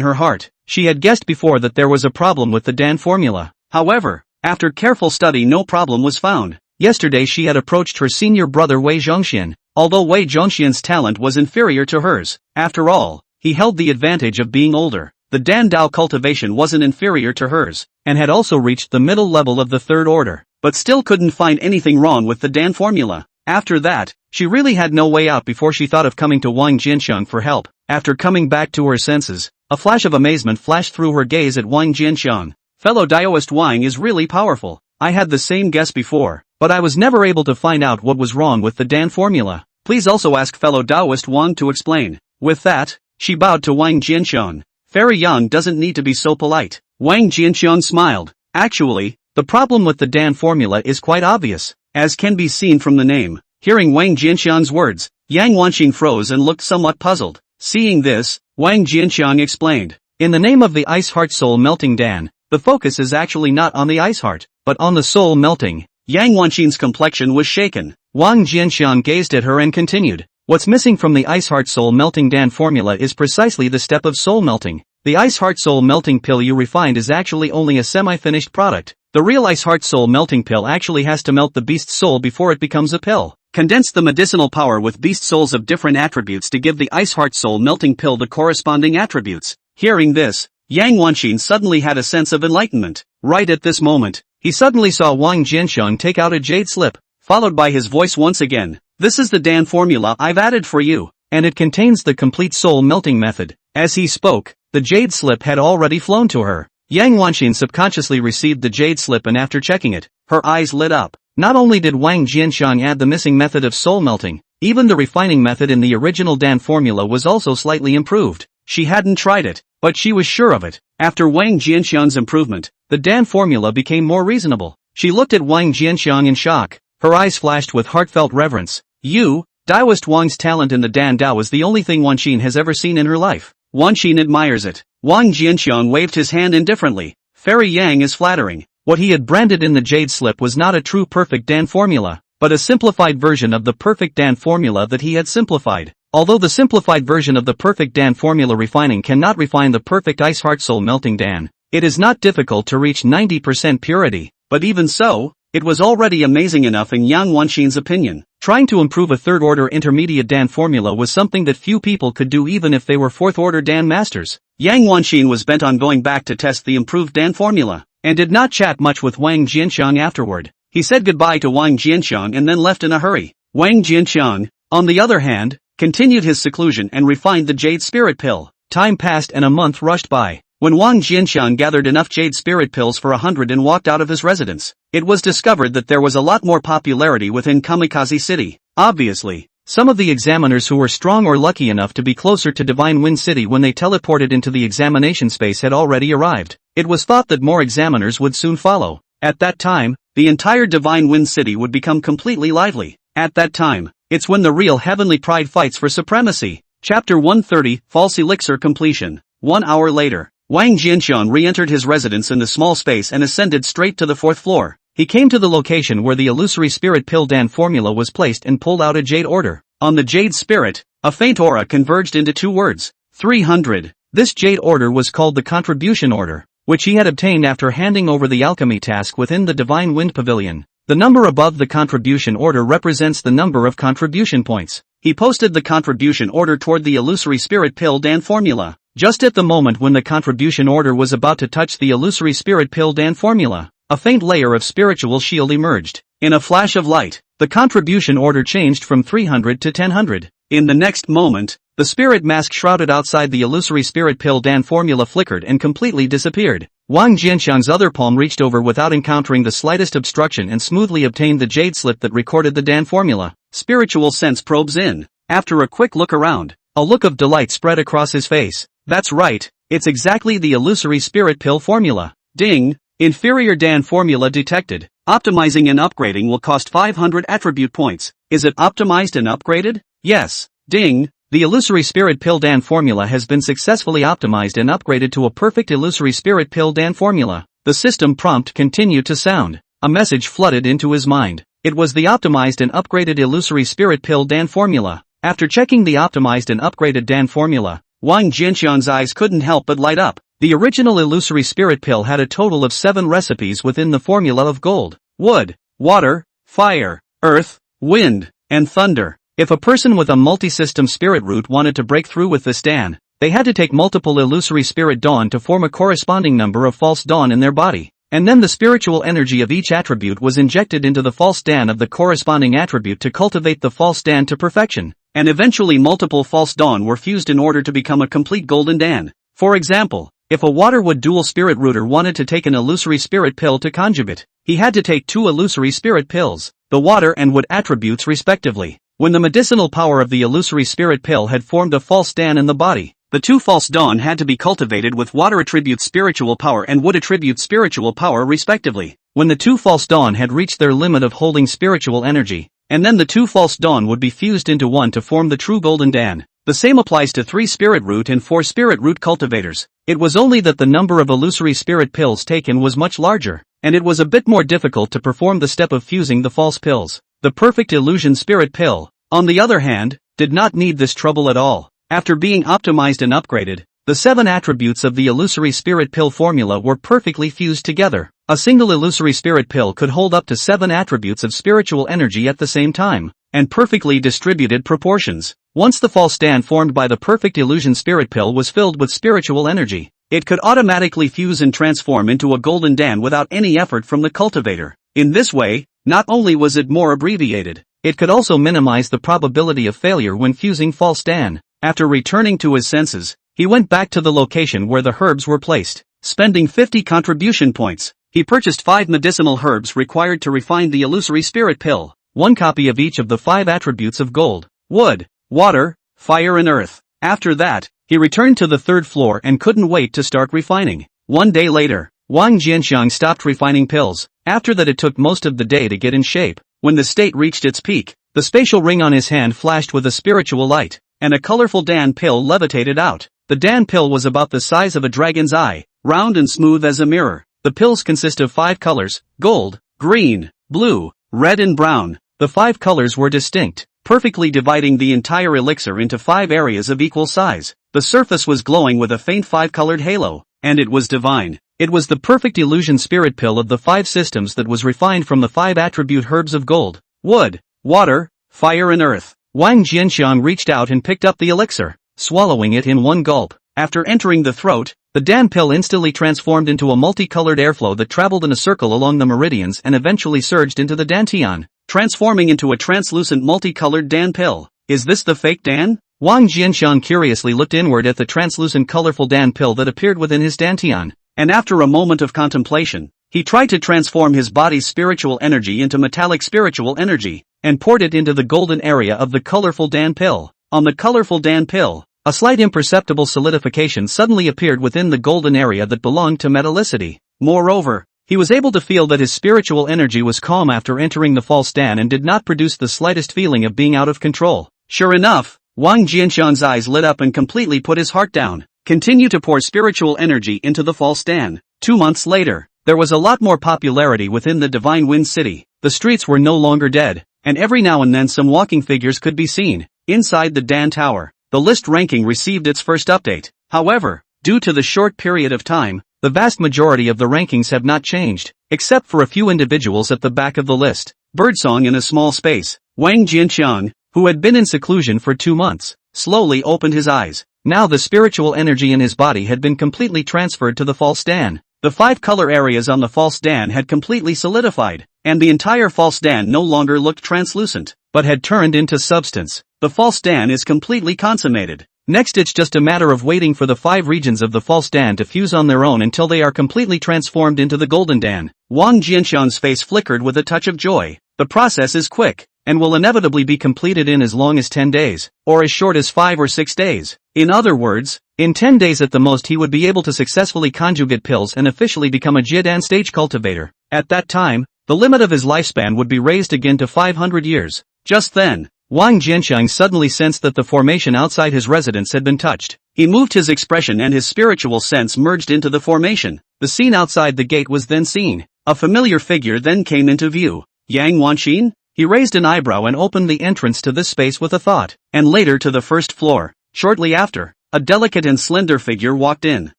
Speaker 1: her heart. She had guessed before that there was a problem with the Dan formula. However, After careful study, no problem was found. Yesterday she had approached her senior brother Wei Zhongxian, although Wei Zhongxian's talent was inferior to hers. After all, he held the advantage of being older. The Dan Dao cultivation wasn't inferior to hers, and had also reached the middle level of the third order, but still couldn't find anything wrong with the Dan formula. After that, she really had no way out before she thought of coming to Wang Jianxiang for help. After coming back to her senses, a flash of amazement flashed through her gaze at Wang Jianxiang. Fellow Daoist Wang is really powerful. I had the same guess before, but I was never able to find out what was wrong with the Dan formula. Please also ask fellow Daoist Wang to explain. With that, she bowed to Wang Jianxiang. Fairy Yang doesn't need to be so polite. Wang Jianxiang smiled. Actually, the problem with the Dan formula is quite obvious, as can be seen from the name. Hearing Wang Jianxiang's words, Yang Wanxing froze and looked somewhat puzzled. Seeing this, Wang Jianxiang explained. In the name of the Ice Heart Soul Melting Dan, the focus is actually not on the ice heart, but on the soul melting. Yang Wanxing's complexion was shaken. Wang Jianxiang gazed at her and continued. What's missing from the Ice Heart Soul Melting Dan formula is precisely the step of soul melting. The Ice Heart Soul Melting pill you refined is actually only a semi-finished product. The real Ice Heart Soul Melting pill actually has to melt the beast's soul before it becomes a pill. Condense the medicinal power with beast souls of different attributes to give the Ice Heart Soul Melting pill the corresponding attributes. Hearing this, Yang Wanxing suddenly had a sense of enlightenment. Right at this moment, he suddenly saw Wang Jianxiang take out a jade slip, followed by his voice once again. This is the Dan formula I've added for you, and it contains the complete soul melting method. As he spoke, the jade slip had already flown to her. Yang Wanxing subconsciously received the jade slip, and after checking it, her eyes lit up. Not only did Wang Jianxiang add the missing method of soul melting, even the refining method in the original Dan formula was also slightly improved. She hadn't tried it, but she was sure of it. After Wang Jianxiang's improvement, the Dan formula became more reasonable. She looked at Wang Jianxiang in shock. Her eyes flashed with heartfelt reverence. Daoist Wang's talent in the Dan Dao is the only thing Wanxin has ever seen in her life. Wanxin admires it. Wang Jianxiang waved his hand indifferently. Fairy Yang is flattering. What he had branded in the jade slip was not a true perfect Dan formula, but a simplified version of the perfect Dan formula that he had simplified. Although the simplified version of the perfect Dan formula refining cannot refine the perfect Ice Heart Soul Melting Dan, it is not difficult to reach 90% purity, but even so, it was already amazing enough in Yang Wanxin's opinion. Trying to improve a third-order intermediate Dan formula was something that few people could do even if they were fourth-order Dan masters. Yang Wanxin was bent on going back to test the improved Dan formula, and did not chat much with Wang Jianxiang afterward. He said goodbye to Wang Jianxiang and then left in a hurry. Wang Jianxiang, on the other hand, continued his seclusion and refined the Jade Spirit Pill. Time passed and a month rushed by. When Wang Jianxiang gathered enough Jade Spirit Pills for 100 and walked out of his residence, it was discovered that there was a lot more popularity within Kamikaze City. Obviously, some of the examiners who were strong or lucky enough to be closer to Divine Wind City when they teleported into the examination space had already arrived. It was thought that more examiners would soon follow. At that time, the entire Divine Wind City would become completely lively. At that time, it's when the real Heavenly Pride fights for supremacy. Chapter 130, False Elixir Completion. 1 hour later, Wang Jianxiang re-entered his residence in the small space and ascended straight to the 4th floor. He came to the location where the illusory spirit pill Dan formula was placed and pulled out a jade order. On the jade spirit, a faint aura converged into 2 words. 300. This jade order was called the contribution order, which he had obtained after handing over the alchemy task within the Divine Wind Pavilion. The number above the contribution order represents the number of contribution points. He posted the contribution order toward the illusory spirit pill Dan formula. Just at the moment when the contribution order was about to touch the illusory spirit pill Dan formula, a faint layer of spiritual shield emerged. In a flash of light, the contribution order changed from 300 to 1000. In the next moment, the spirit mask shrouded outside the illusory spirit pill Dan formula flickered and completely disappeared. Wang Jianxiang's other palm reached over without encountering the slightest obstruction and smoothly obtained the jade slip that recorded the Dan formula. Spiritual sense probes in. After a quick look around, a look of delight spread across his face. That's right, it's exactly the illusory spirit pill formula. Ding! Inferior Dan formula detected. Optimizing and upgrading will cost 500 attribute points. Is it optimized and upgraded? Yes. Ding! The illusory spirit pill Dan formula has been successfully optimized and upgraded to a perfect illusory spirit pill Dan formula. The system prompt continued to sound. A message flooded into his mind. It was the optimized and upgraded illusory spirit pill Dan formula. After checking the optimized and upgraded Dan formula, Wang Jianxiang's eyes couldn't help but light up. The original illusory spirit pill had a total of 7 recipes within the formula of gold, wood, water, fire, earth, wind, and thunder. If a person with a multi-system spirit root wanted to break through with this dan, they had to take multiple illusory spirit dawn to form a corresponding number of false dawn in their body, and then the spiritual energy of each attribute was injected into the false dan of the corresponding attribute to cultivate the false dan to perfection, and eventually multiple false dawn were fused in order to become a complete golden dan. For example, if a water-wood dual spirit rooter wanted to take an illusory spirit pill to conjugate, he had to take 2 illusory spirit pills, the water and wood attributes respectively. When the medicinal power of the illusory spirit pill had formed a false dan in the body, the 2 false dawn had to be cultivated with water attribute spiritual power and wood attribute spiritual power respectively. When the 2 false dawn had reached their limit of holding spiritual energy, and then the 2 false dawn would be fused into one to form the true golden dan. The same applies to 3 spirit root and 4 spirit root cultivators. It was only that the number of illusory spirit pills taken was much larger, and it was a bit more difficult to perform the step of fusing the false pills. The perfect illusion spirit pill, on the other hand, did not need this trouble at all. After being optimized and upgraded, the 7 attributes of the illusory spirit pill formula were perfectly fused together. A single illusory spirit pill could hold up to 7 attributes of spiritual energy at the same time, and perfectly distributed proportions. Once the false dan formed by the perfect illusion spirit pill was filled with spiritual energy, it could automatically fuse and transform into a golden dan without any effort from the cultivator. In this way, not only was it more abbreviated, it could also minimize the probability of failure when fusing false dan. After returning to his senses, he went back to the location where the herbs were placed. Spending 50 contribution points, he purchased 5 medicinal herbs required to refine the illusory spirit pill, 1 copy of each of the 5 attributes of gold, wood, water, fire and earth. After that, he returned to the 3rd floor and couldn't wait to start refining. 1 day later, Wang Jianxiang stopped refining pills. After that it took most of the day to get in shape. When the state reached its peak, the spatial ring on his hand flashed with a spiritual light, and a colorful dan pill levitated out. The dan pill was about the size of a dragon's eye, round and smooth as a mirror. The pills consist of 5 colors, gold, green, blue, red and brown. The 5 colors were distinct, perfectly dividing the entire elixir into 5 areas of equal size. The surface was glowing with a faint 5-colored halo, and it was divine. It was the perfect illusion spirit pill of the 5 systems that was refined from the 5 attribute herbs of gold, wood, water, fire and earth. Wang Jianxiang reached out and picked up the elixir, swallowing it in one gulp. After entering the throat, the dan pill instantly transformed into a multicolored airflow that traveled in a circle along the meridians and eventually surged into the dantian, transforming into a translucent multicolored dan pill. Is this the fake dan? Wang Jianxiang curiously looked inward at the translucent colorful dan pill that appeared within his dantian, and after a moment of contemplation, he tried to transform his body's spiritual energy into metallic spiritual energy, and poured it into the golden area of the colorful dan pill. On the colorful dan pill, a slight imperceptible solidification suddenly appeared within the golden area that belonged to metallicity. Moreover, he was able to feel that his spiritual energy was calm after entering the false dan and did not produce the slightest feeling of being out of control. Sure enough, Wang Jianxiang's eyes lit up and completely put his heart down. Continue to pour spiritual energy into the false dan. 2 months later, there was a lot more popularity within the Divine Wind City. The streets were no longer dead, and every now and then some walking figures could be seen. Inside the Dan Tower, the list ranking received its first update. However, due to the short period of time, the vast majority of the rankings have not changed, except for a few individuals at the back of the list. Birdsong in a small space. Wang Jianxiang, who had been in seclusion for 2 months, slowly opened his eyes. Now the spiritual energy in his body had been completely transferred to the false dan. The 5 color areas on the false dan had completely solidified, and the entire false dan no longer looked translucent, but had turned into substance. The false dan is completely consummated. Next it's just a matter of waiting for the 5 regions of the false dan to fuse on their own until they are completely transformed into the golden dan. Wang Jianxiang's face flickered with a touch of joy. The process is quick, and will inevitably be completed in as long as 10 days, or as short as 5 or 6 days. In other words, in 10 days at the most he would be able to successfully conjugate pills and officially become a Jiedan stage cultivator. At that time, the limit of his lifespan would be raised again to 500 years. Just then, Wang Jianxiang suddenly sensed that the formation outside his residence had been touched. He moved his expression and his spiritual sense merged into the formation. The scene outside the gate was then seen. A familiar figure then came into view. Yang Wanxin? He raised an eyebrow and opened the entrance to this space with a thought, and later to the first floor. Shortly after, a delicate and slender figure walked in.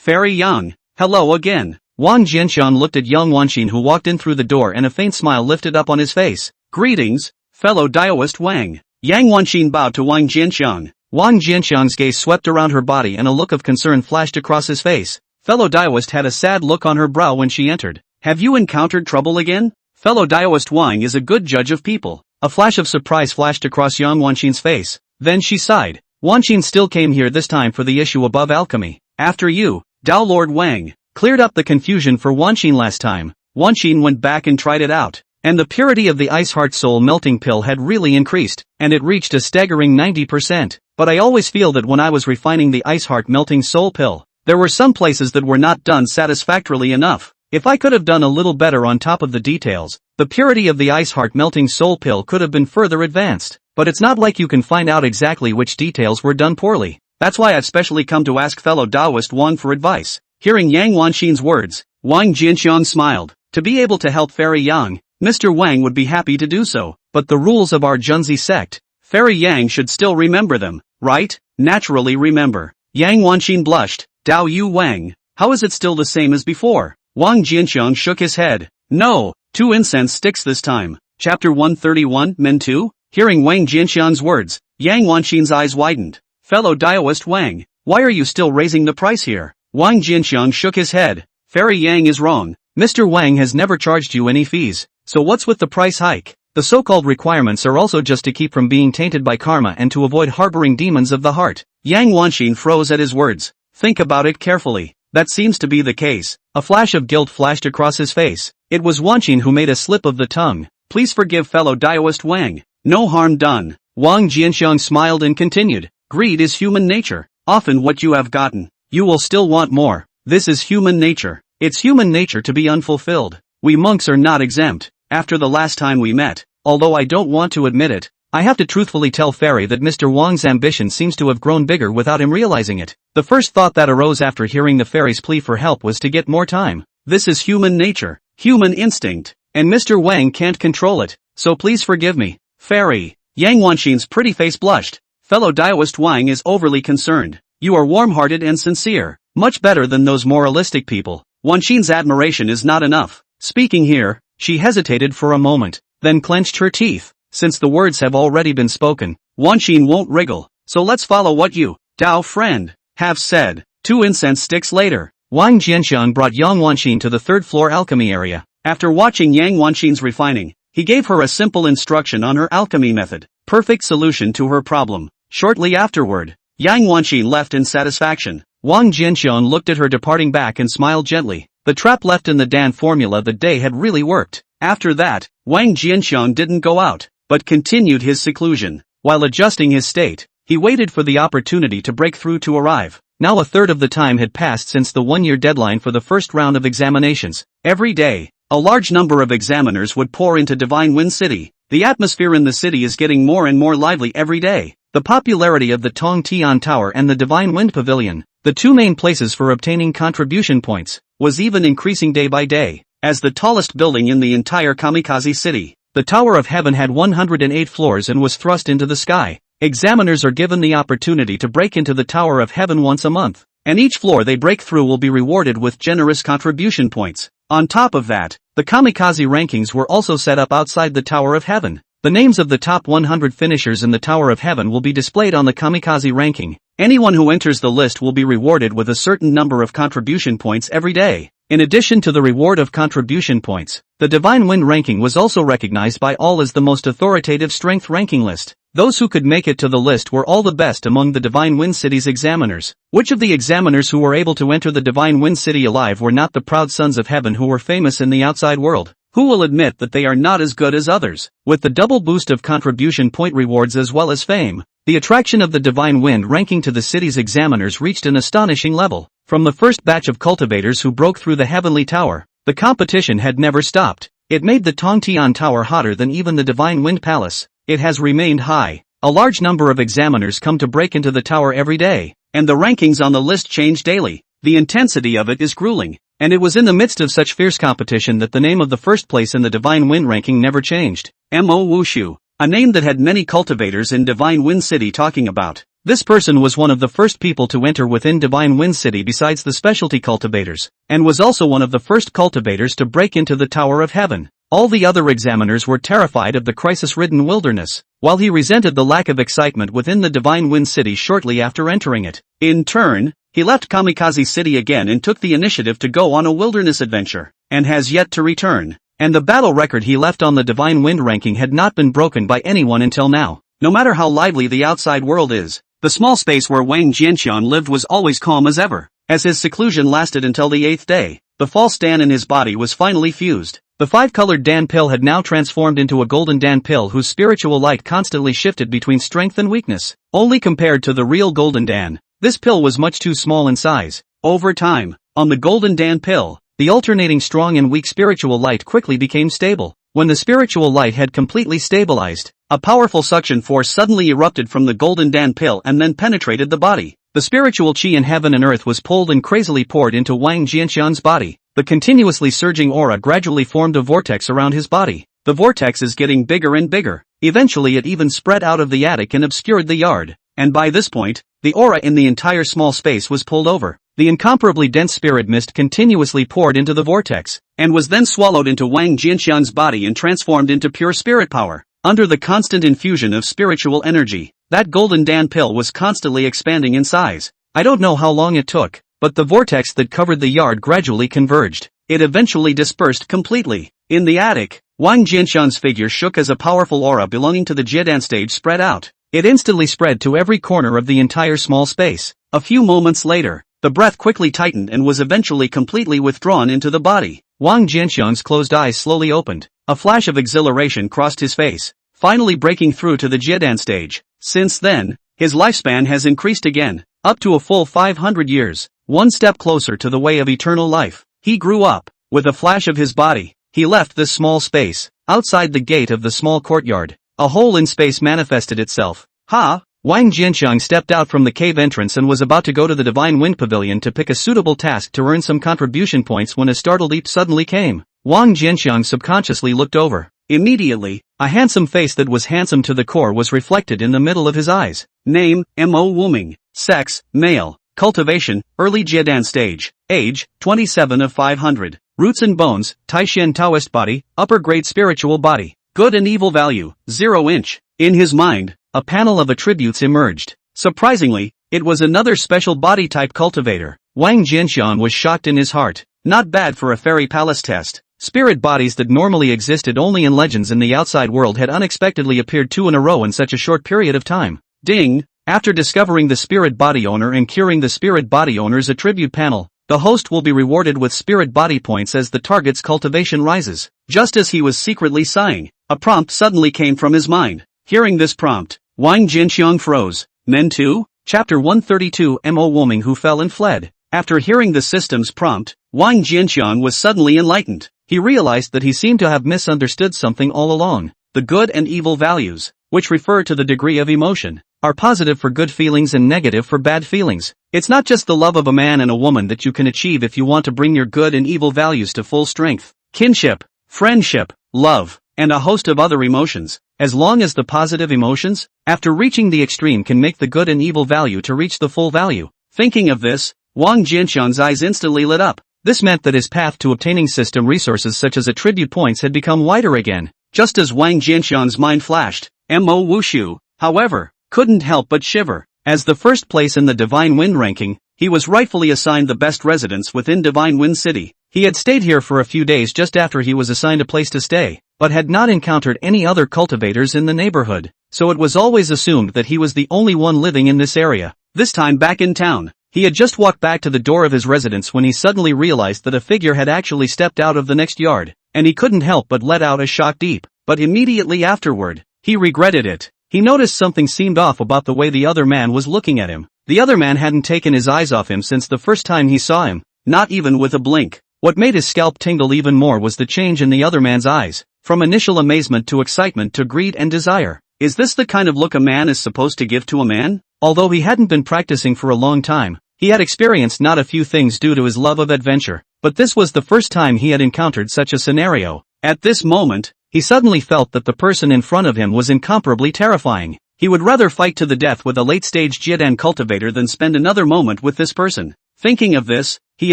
Speaker 1: Fairy Yang. Hello again. Wang Jianxiang looked at young Wanxin who walked in through the door and a faint smile lifted up on his face. Greetings, fellow Daoist Wang. Yang Wanxin bowed to Wang Jianxiang. Wang Jianxiang's gaze swept around her body and a look of concern flashed across his face. Fellow Daoist had a sad look on her brow when she entered. Have you encountered trouble again? Fellow Daoist Wang is a good judge of people. A flash of surprise flashed across young Wanxin's face. Then she sighed. Wanxin still came here this time for the issue above alchemy. After you, Dao Lord Wang, cleared up the confusion for Wanxin last time. Wanxin went back and tried it out. And the purity of the Ice Heart Soul melting pill had really increased, and it reached a staggering 90%. But I always feel that when I was refining the Ice Heart melting soul pill, there were some places that were not done satisfactorily enough. If I could have done a little better on top of the details, the purity of the Ice Heart melting soul pill could have been further advanced. But it's not like you can find out exactly which details were done poorly. That's why I've specially come to ask fellow Daoist Wang for advice. Hearing Yang Wanxin's words, Wang Jianxiang smiled. To be able to help Fairy Yang, Mr. Wang would be happy to do so. But the rules of our Junzi sect, Fairy Yang should still remember them, right? Naturally remember. Yang Wanxin blushed. Dao Yu Wang, how is it still the same as before? Wang Jianxiang shook his head. No, 2 incense sticks this time. Chapter 131, Men 2? Hearing Wang Jianxiang's words, Yang Wanxin's eyes widened. Fellow Daoist Wang, why are you still raising the price here? Wang Jianxiang shook his head. Fairy Yang is wrong. Mr. Wang has never charged you any fees, so what's with the price hike? The so-called requirements are also just to keep from being tainted by karma and to avoid harboring demons of the heart. Yang Wanxin froze at his words. Think about it carefully. That seems to be the case. A flash of guilt flashed across his face. It was Wanxin who made a slip of the tongue. Please forgive fellow Daoist Wang. No harm done. Wang Jianxiang smiled and continued. Greed is human nature. Often what you have gotten, you will still want more. This is human nature. It's human nature to be unfulfilled. We monks are not exempt. After the last time we met, although I don't want to admit it, I have to truthfully tell Fairy that Mr. Wang's ambition seems to have grown bigger without him realizing it. The first thought that arose after hearing the Fairy's plea for help was to get more time. This is human nature, human instinct, and Mr. Wang can't control it, so please forgive me. Fairy. Yang Wanxin's pretty face blushed. Fellow Daoist Wang is overly concerned. You are warm-hearted and sincere, much better than those moralistic people. Wanxin's admiration is not enough. Speaking here, she hesitated for a moment, then clenched her teeth. Since the words have already been spoken, Wanxin won't wriggle, so let's follow what you, Dao friend, have said. 2 incense sticks later, Wang Jianxiang brought Yang Wanxin to the 3rd floor alchemy area. After watching Yang Wanxin's refining, he gave her a simple instruction on her alchemy method, perfect solution to her problem. Shortly afterward, Yang Wanxin left in satisfaction. Wang Jianxiang looked at her departing back and smiled gently. The trap left in the Dan formula that day had really worked. After that, Wang Jianxiang didn't go out, but continued his seclusion. While adjusting his state, he waited for the opportunity to break through to arrive. Now a third of the time had passed since the 1-year deadline for the first round of examinations. Every day, a large number of examiners would pour into Divine Wind City. The atmosphere in the city is getting more and more lively every day. The popularity of the Tong Tian Tower and the Divine Wind Pavilion, the 2 main places for obtaining contribution points, was even increasing day by day. As the tallest building in the entire Kamikaze city, the Tower of Heaven had 108 floors and was thrust into the sky. Examiners are given the opportunity to break into the Tower of Heaven once a month, and each floor they break through will be rewarded with generous contribution points. On top of that, the Kamikaze rankings were also set up outside the Tower of Heaven. The names of the top 100 finishers in the Tower of Heaven will be displayed on the Kamikaze ranking. Anyone who enters the list will be rewarded with a certain number of contribution points every day. In addition to the reward of contribution points, the Divine Wind ranking was also recognized by all as the most authoritative strength ranking list. Those who could make it to the list were all the best among the Divine Wind City's examiners. Which of the examiners who were able to enter the Divine Wind City alive were not the proud sons of heaven who were famous in the outside world? Who will admit that they are not as good as others? With the double boost of contribution point rewards as well as fame, the attraction of the Divine Wind ranking to the city's examiners reached an astonishing level. From the first batch of cultivators who broke through the Heavenly Tower, the competition had never stopped. It made the Tongtian Tower hotter than even the Divine Wind Palace. It has remained high. A large number of examiners come to break into the tower every day, and the rankings on the list change daily. The intensity of it is grueling, and it was in the midst of such fierce competition that the name of the first place in the Divine Wind ranking never changed. Mo Wushu, a name that had many cultivators in Divine Wind City talking about. This person was one of the first people to enter within Divine Wind City besides the specialty cultivators, and was also one of the first cultivators to break into the Tower of Heaven. All the other examiners were terrified of the crisis-ridden wilderness, while he resented the lack of excitement within the Divine Wind City shortly after entering it. In turn, he left Kamikaze City again and took the initiative to go on a wilderness adventure, and has yet to return. And the battle record he left on the Divine Wind ranking had not been broken by anyone until now. No matter how lively the outside world is, the small space where Wang Jianxian lived was always calm as ever. As his seclusion lasted until the 8th day, the false Dan in his body was finally fused. The 5-colored Dan pill had now transformed into a golden Dan pill whose spiritual light constantly shifted between strength and weakness. Only compared to the real golden Dan, this pill was much too small in size. Over time, on the golden Dan pill, the alternating strong and weak spiritual light quickly became stable. When the spiritual light had completely stabilized, a powerful suction force suddenly erupted from the golden Dan pill and then penetrated the body. The spiritual chi in heaven and earth was pulled and crazily poured into Wang Jianxian's body. The continuously surging aura gradually formed a vortex around his body. The vortex is getting bigger and bigger. Eventually it even spread out of the attic and obscured the yard. And by this point, the aura in the entire small space was pulled over. The incomparably dense spirit mist continuously poured into the vortex, and was then swallowed into Wang Jianxian's body and transformed into pure spirit power. Under the constant infusion of spiritual energy, that golden Dan pill was constantly expanding in size. I don't know how long it took, but the vortex that covered the yard gradually converged. It eventually dispersed completely. In the attic, Wang Jianxian's figure shook as a powerful aura belonging to the Jiedan stage spread out. It instantly spread to every corner of the entire small space. A few moments later, the breath quickly tightened and was eventually completely withdrawn into the body. Wang Jianxian's closed eyes slowly opened. A flash of exhilaration crossed his face, finally breaking through to the Jiedan stage. Since then, his lifespan has increased again, up to a full 500 years, one step closer to the way of eternal life. He grew up. With a flash of his body, he left this small space. Outside the gate of the small courtyard, a hole in space manifested itself. Wang Jianxiang stepped out from the cave entrance and was about to go to the Divine Wind Pavilion to pick a suitable task to earn some contribution points when a startled leap suddenly came. Wang Jianxiang subconsciously looked over. Immediately, a handsome face that was handsome to the core was reflected in the middle of his eyes. Name, Mo Wuming. Sex, male. Cultivation, early Jiedan stage. Age, 27 of 500. Roots and bones, Taishan Taoist body, upper grade spiritual body. Good and evil value, 0 inch. In his mind, a panel of attributes emerged. Surprisingly, it was another special body type cultivator. Wang Jianxian was shocked in his heart. Not bad for a fairy palace test. Spirit bodies that normally existed only in legends in the outside world had unexpectedly appeared 2 in a row in such a short period of time. Ding! After discovering the spirit body owner and curing the spirit body owner's attribute panel, the host will be rewarded with spirit body points as the target's cultivation rises. Just as he was secretly sighing, a prompt suddenly came from his mind. Hearing this prompt, Wang Jianxiang froze. Men too? Chapter 132 Mo Woming who fell and fled. After hearing the system's prompt, Wang Jianxiang was suddenly enlightened. He realized that he seemed to have misunderstood something all along. The good and evil values, which refer to the degree of emotion, are positive for good feelings and negative for bad feelings. It's not just the love of a man and a woman that you can achieve if you want to bring your good and evil values to full strength. Kinship, friendship, love, and a host of other emotions. As long as the positive emotions, after reaching the extreme, can make the good and evil value to reach the full value. Thinking of this, Wang Jianxiang's eyes instantly lit up. This meant that his path to obtaining system resources such as attribute points had become wider again. Just as Wang Jianxiang's mind flashed, Mo Wushu, however, couldn't help but shiver. As the first place in the Divine Wind ranking, he was rightfully assigned the best residence within Divine Wind City. He had stayed here for a few days just after he was assigned a place to stay, but had not encountered any other cultivators in the neighborhood, so it was always assumed that he was the only one living in this area. This time back in town, he had just walked back to the door of his residence when he suddenly realized that a figure had actually stepped out of the next yard, and he couldn't help but let out a shocked deep. But immediately afterward, he regretted it. He noticed something seemed off about the way the other man was looking at him. The other man hadn't taken his eyes off him since the first time he saw him, not even with a blink. What made his scalp tingle even more was the change in the other man's eyes, from initial amazement to excitement to greed and desire. Is this the kind of look a man is supposed to give to a man? Although he hadn't been practicing for a long time, he had experienced not a few things due to his love of adventure, but this was the first time he had encountered such a scenario. At this moment, he suddenly felt that the person in front of him was incomparably terrifying. He would rather fight to the death with a late-stage Jidan cultivator than spend another moment with this person. Thinking of this, he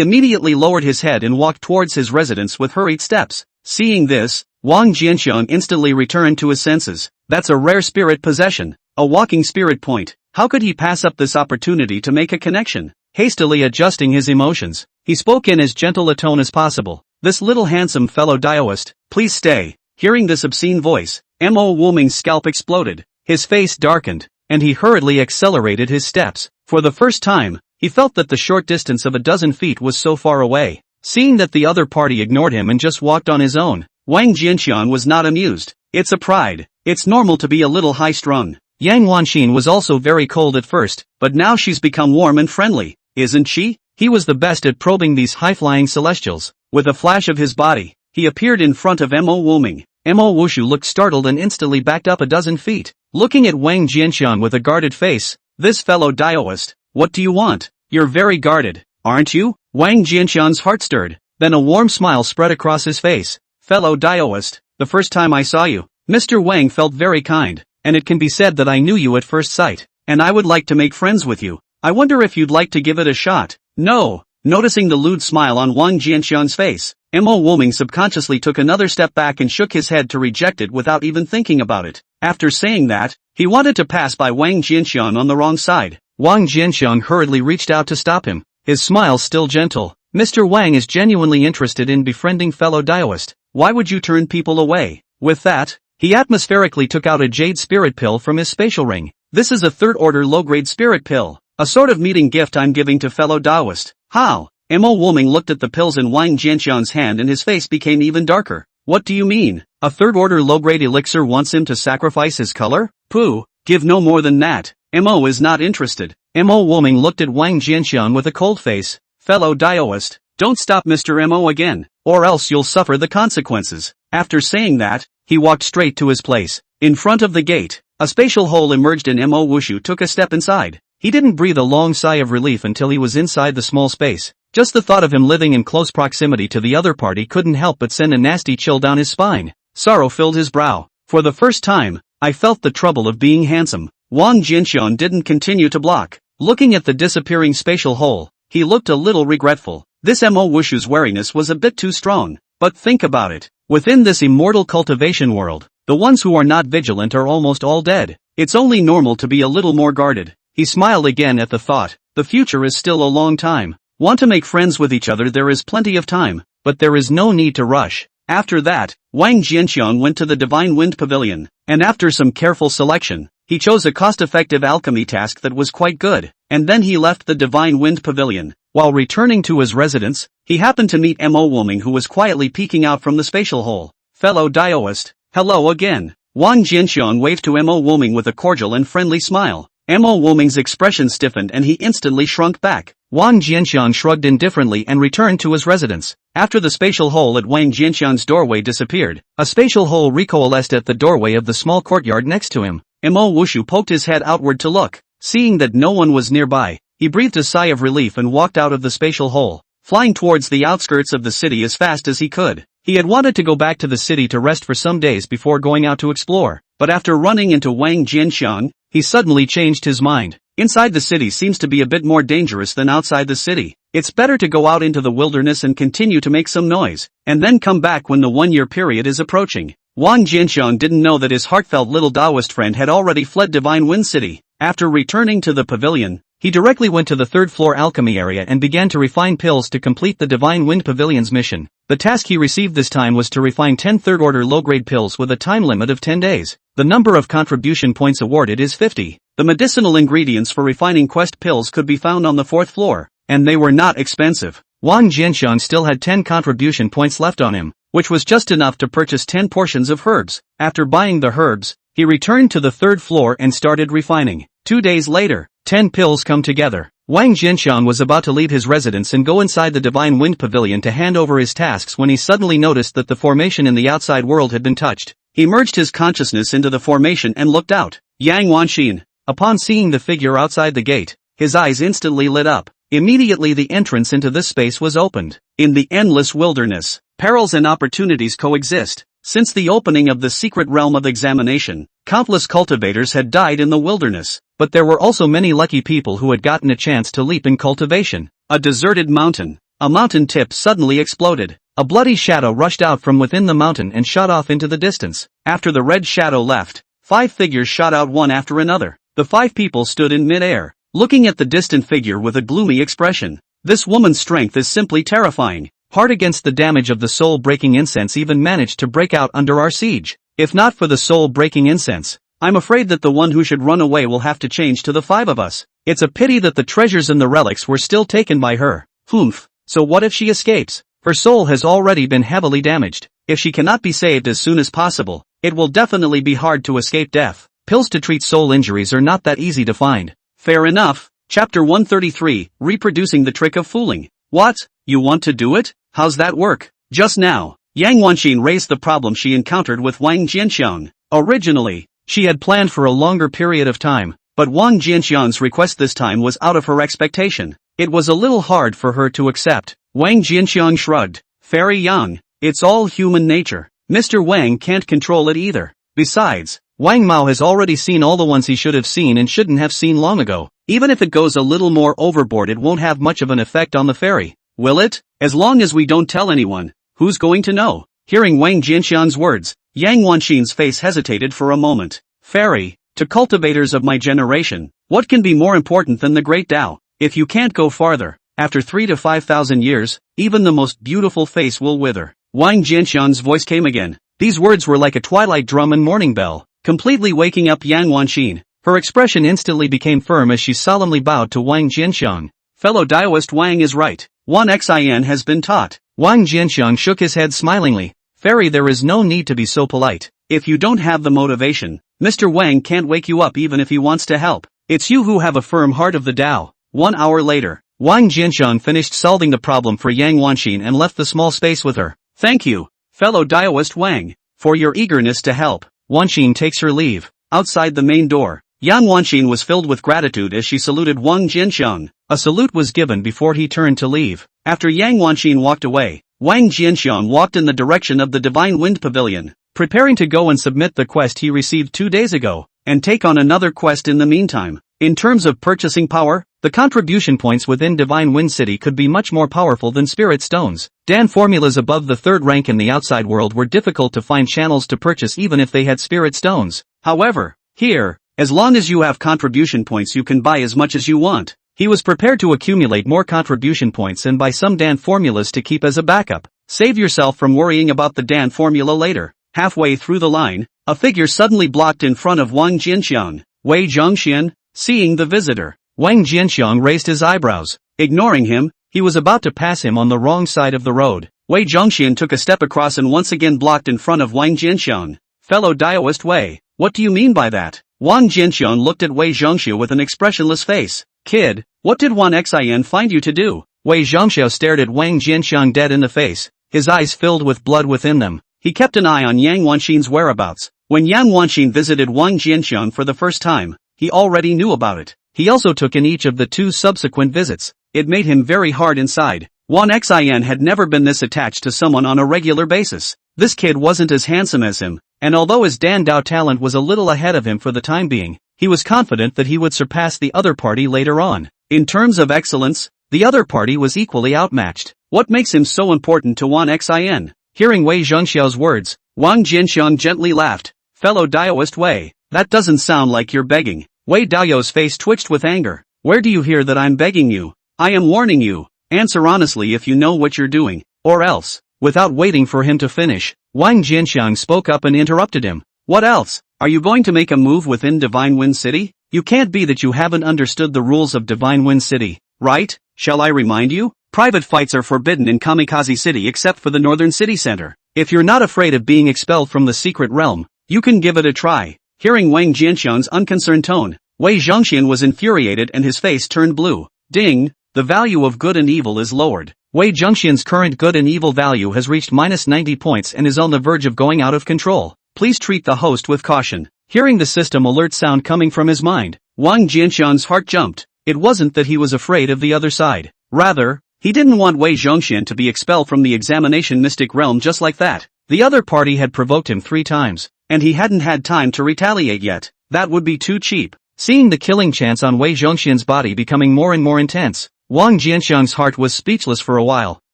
Speaker 1: immediately lowered his head and walked towards his residence with hurried steps. Seeing this, Wang Jianxiang instantly returned to his senses. That's a rare spirit possession, a walking spirit point. How could he pass up this opportunity to make a connection? Hastily adjusting his emotions, he spoke in as gentle a tone as possible. This little handsome fellow Daoist, please stay. Hearing this obscene voice, Mo Wuming's scalp exploded, his face darkened, and he hurriedly accelerated his steps. For the first time, he felt that the short distance of a dozen feet was so far away. Seeing that the other party ignored him and just walked on his own, Wang Jianxian was not amused. It's a pride. It's normal to be a little high-strung. Yang Wanxin was also very cold at first, but now she's become warm and friendly, isn't she? He was the best at probing these high-flying celestials. With a flash of his body, he appeared in front of Mo Wuming. Mo Wushu looked startled and instantly backed up a dozen feet. Looking at Wang Jianxian with a guarded face, this fellow Daoist, what do you want? You're very guarded, aren't you? Wang Jianxian's heart stirred, then a warm smile spread across his face. Fellow Daoist, the first time I saw you, Mr. Wang felt very kind, and it can be said that I knew you at first sight, and I would like to make friends with you. I wonder if you'd like to give it a shot. No. Noticing the lewd smile on Wang Jianxian's face, Mo Wuming subconsciously took another step back and shook his head to reject it without even thinking about it. After saying that, he wanted to pass by Wang Jianxian on the wrong side. Wang Jianxian hurriedly reached out to stop him, his smile still gentle. Mr. Wang is genuinely interested in befriending fellow Daoist. Why would you turn people away? With that, he atmospherically took out a jade spirit pill from his spatial ring. This is a third-order low-grade spirit pill, a sort of meeting gift I'm giving to fellow Daoist. How? Mo Wuming looked at the pills in Wang Jianxian's hand and his face became even darker. What do you mean? A third-order low-grade elixir wants him to sacrifice his color? Pooh, give no more than that. Mo is not interested. Mo Wuming looked at Wang Jianxian with a cold face. Fellow Daoist, don't stop Mr. Mo again, or else you'll suffer the consequences. After saying that, he walked straight to his place. In front of the gate, a spatial hole emerged and Mo Wushu took a step inside. He didn't breathe a long sigh of relief until he was inside the small space. Just the thought of him living in close proximity to the other party couldn't help but send a nasty chill down his spine. Sorrow filled his brow. For the first time, I felt the trouble of being handsome. Wang Jianxian didn't continue to block. Looking at the disappearing spatial hole, he looked a little regretful. This Mo Wushu's wariness was a bit too strong. But think about it. Within this immortal cultivation world, the ones who are not vigilant are almost all dead. It's only normal to be a little more guarded. He smiled again at the thought. The future is still a long time. Want to make friends with each other, there is plenty of time, but there is no need to rush. After that, Wang Jianxiang went to the Divine Wind Pavilion, and after some careful selection, he chose a cost-effective alchemy task that was quite good, and then he left the Divine Wind Pavilion. While returning to his residence, he happened to meet Mo Wuming, who was quietly peeking out from the spatial hole. Fellow Daoist, hello again. Wang Jianxiang waved to Mo Wuming with a cordial and friendly smile. Mo Wuming's expression stiffened and he instantly shrunk back. Wang Jianxiang shrugged indifferently and returned to his residence. After the spatial hole at Wang Jianxiang's doorway disappeared, a spatial hole recoalesced at the doorway of the small courtyard next to him. Mo Wushu poked his head outward to look. Seeing that no one was nearby, he breathed a sigh of relief and walked out of the spatial hole, flying towards the outskirts of the city as fast as he could. He had wanted to go back to the city to rest for some days before going out to explore, but after running into Wang Jianxiang, he suddenly changed his mind. Inside the city seems to be a bit more dangerous than outside the city. It's better to go out into the wilderness and continue to make some noise, and then come back when the one-year period is approaching. Wang Jianxiang didn't know that his heartfelt little Taoist friend had already fled Divine Wind City. After returning to the pavilion, he directly went to the third-floor alchemy area and began to refine pills to complete the Divine Wind Pavilion's mission. The task he received this time was to refine 10 third-order low-grade pills with a time limit of 10 days. The number of contribution points awarded is 50. The medicinal ingredients for refining quest pills could be found on the 4th floor, and they were not expensive. Wang Jianxiang still had 10 contribution points left on him, which was just enough to purchase 10 portions of herbs. After buying the herbs, he returned to the 3rd floor and started refining. 2 days later, 10 pills come together. Wang Jianxiang was about to leave his residence and go inside the Divine Wind Pavilion to hand over his tasks when he suddenly noticed that the formation in the outside world had been touched. He merged his consciousness into the formation and looked out. Yang Wanxin. Upon seeing the figure outside the gate, his eyes instantly lit up. Immediately the entrance into this space was opened. In the endless wilderness, perils and opportunities coexist. Since the opening of the secret realm of examination, countless cultivators had died in the wilderness, but there were also many lucky people who had gotten a chance to leap in cultivation. A deserted mountain. A mountain tip suddenly exploded. A bloody shadow rushed out from within the mountain and shot off into the distance. After the red shadow left, 5 figures shot out one after another. The 5 people stood in mid-air, looking at the distant figure with a gloomy expression. This woman's strength is simply terrifying. Hard against the damage of the soul-breaking incense even managed to break out under our siege. If not for the soul-breaking incense, I'm afraid that the one who should run away will have to change to the 5 of us. It's a pity that the treasures and the relics were still taken by her. Humph. So what if she escapes? Her soul has already been heavily damaged. If she cannot be saved as soon as possible, it will definitely be hard to escape death. Pills to treat soul injuries are not that easy to find. Fair enough. Chapter 133, Reproducing the Trick of Fooling. What? You want to do it? How's that work? Just now, Yang Wanxin raised the problem she encountered with Wang Jianxiang. Originally, she had planned for a longer period of time, but Wang Jianxiang's request this time was out of her expectation. It was a little hard for her to accept. Wang Jianxiang shrugged. Fairy Yang, it's all human nature. Mr. Wang can't control it either. Besides, Wang Mao has already seen all the ones he should have seen and shouldn't have seen long ago. Even if it goes a little more overboard, it won't have much of an effect on the fairy. Will it? As long as we don't tell anyone, who's going to know? Hearing Wang Jianxiang's words, Yang Wanxin's face hesitated for a moment. Fairy, to cultivators of my generation, what can be more important than the Great Tao? If you can't go farther, after 3 to 5,000 years, even the most beautiful face will wither. Wang Jianxiang's voice came again. These words were like a twilight drum and morning bell, completely waking up Yang Wanxin. Her expression instantly became firm as she solemnly bowed to Wang Jianxiang. Fellow Daoist Wang is right. 1xin has been taught. Wang Jianxiang shook his head smilingly. Fairy, there is no need to be so polite. If you don't have the motivation, Mr. Wang can't wake you up even if he wants to help. It's you who have a firm heart of the Tao. 1 hour later, Wang Jianxiang finished solving the problem for Yang Wanxin and left the small space with her. Thank you, fellow Daoist Wang, for your eagerness to help. Wanxin takes her leave. Outside the main door, Yang Wanxin was filled with gratitude as she saluted Wang Jianxiang. A salute was given before he turned to leave. After Yang Wanxin walked away, Wang Jianxiang walked in the direction of the Divine Wind Pavilion, preparing to go and submit the quest he received 2 days ago, and take on another quest in the meantime. In terms of purchasing power, the contribution points within Divine Wind City could be much more powerful than Spirit Stones. Dan formulas above the 3rd rank in the outside world were difficult to find channels to purchase even if they had Spirit Stones. However, here, as long as you have contribution points you can buy as much as you want. He was prepared to accumulate more contribution points and buy some Dan formulas to keep as a backup. Save yourself from worrying about the Dan formula later. Halfway through the line, a figure suddenly blocked in front of Wang Jianxiang. Wei Zhongxian, seeing the visitor, Wang Jianxiang raised his eyebrows. Ignoring him, he was about to pass him on the wrong side of the road. Wei Zhongxian took a step across and once again blocked in front of Wang Jianxiang. Fellow Daoist Wei, what do you mean by that? Wang Jianxiang looked at Wei Zhongxiu with an expressionless face. Kid, what did 1xin find you to do? Wei Zhongxiu stared at Wang Jianxiang dead in the face, his eyes filled with blood within them. He kept an eye on Yang Wanxin's whereabouts. When Yang Wanxin visited Wang Jianxiang for the first time, he already knew about it. He also took in each of the 2 subsequent visits. It made him very hard inside. 1xin had never been this attached to someone on a regular basis. This kid wasn't as handsome as him, and although his Dan Dao talent was a little ahead of him for the time being, he was confident that he would surpass the other party later on. In terms of excellence, the other party was equally outmatched. What makes him so important to 1xin? Hearing Wei Zhongxiao's words, Wang Jianxiang gently laughed. Fellow Daoist Wei, that doesn't sound like you're begging. Wei Dao's face twitched with anger. Where do you hear that I'm begging you? I am warning you. Answer honestly if you know what you're doing, or else. Without waiting for him to finish, Wang Jianxiang spoke up and interrupted him. What else? Are you going to make a move within Divine Wind City? You can't be that you haven't understood the rules of Divine Wind City, right? Shall I remind you? Private fights are forbidden in Kamikaze City except for the Northern City Center. If you're not afraid of being expelled from the secret realm, you can give it a try. Hearing Wang Jianxiang's unconcerned tone, Wei Zhongxian was infuriated and his face turned blue. Ding! The value of good and evil is lowered. Wei Zhongxian's current good and evil value has reached -90 points and is on the verge of going out of control. Please treat the host with caution. Hearing the system alert sound coming from his mind, Wang Jianxiang's heart jumped. It wasn't that he was afraid of the other side. Rather, he didn't want Wei Zhongxian to be expelled from the examination mystic realm just like that. The other party had provoked him 3 times, and he hadn't had time to retaliate yet. That would be too cheap. Seeing the killing chance on Wei Zhongxian's body becoming more and more intense, Wang Jianxiang's heart was speechless for a while.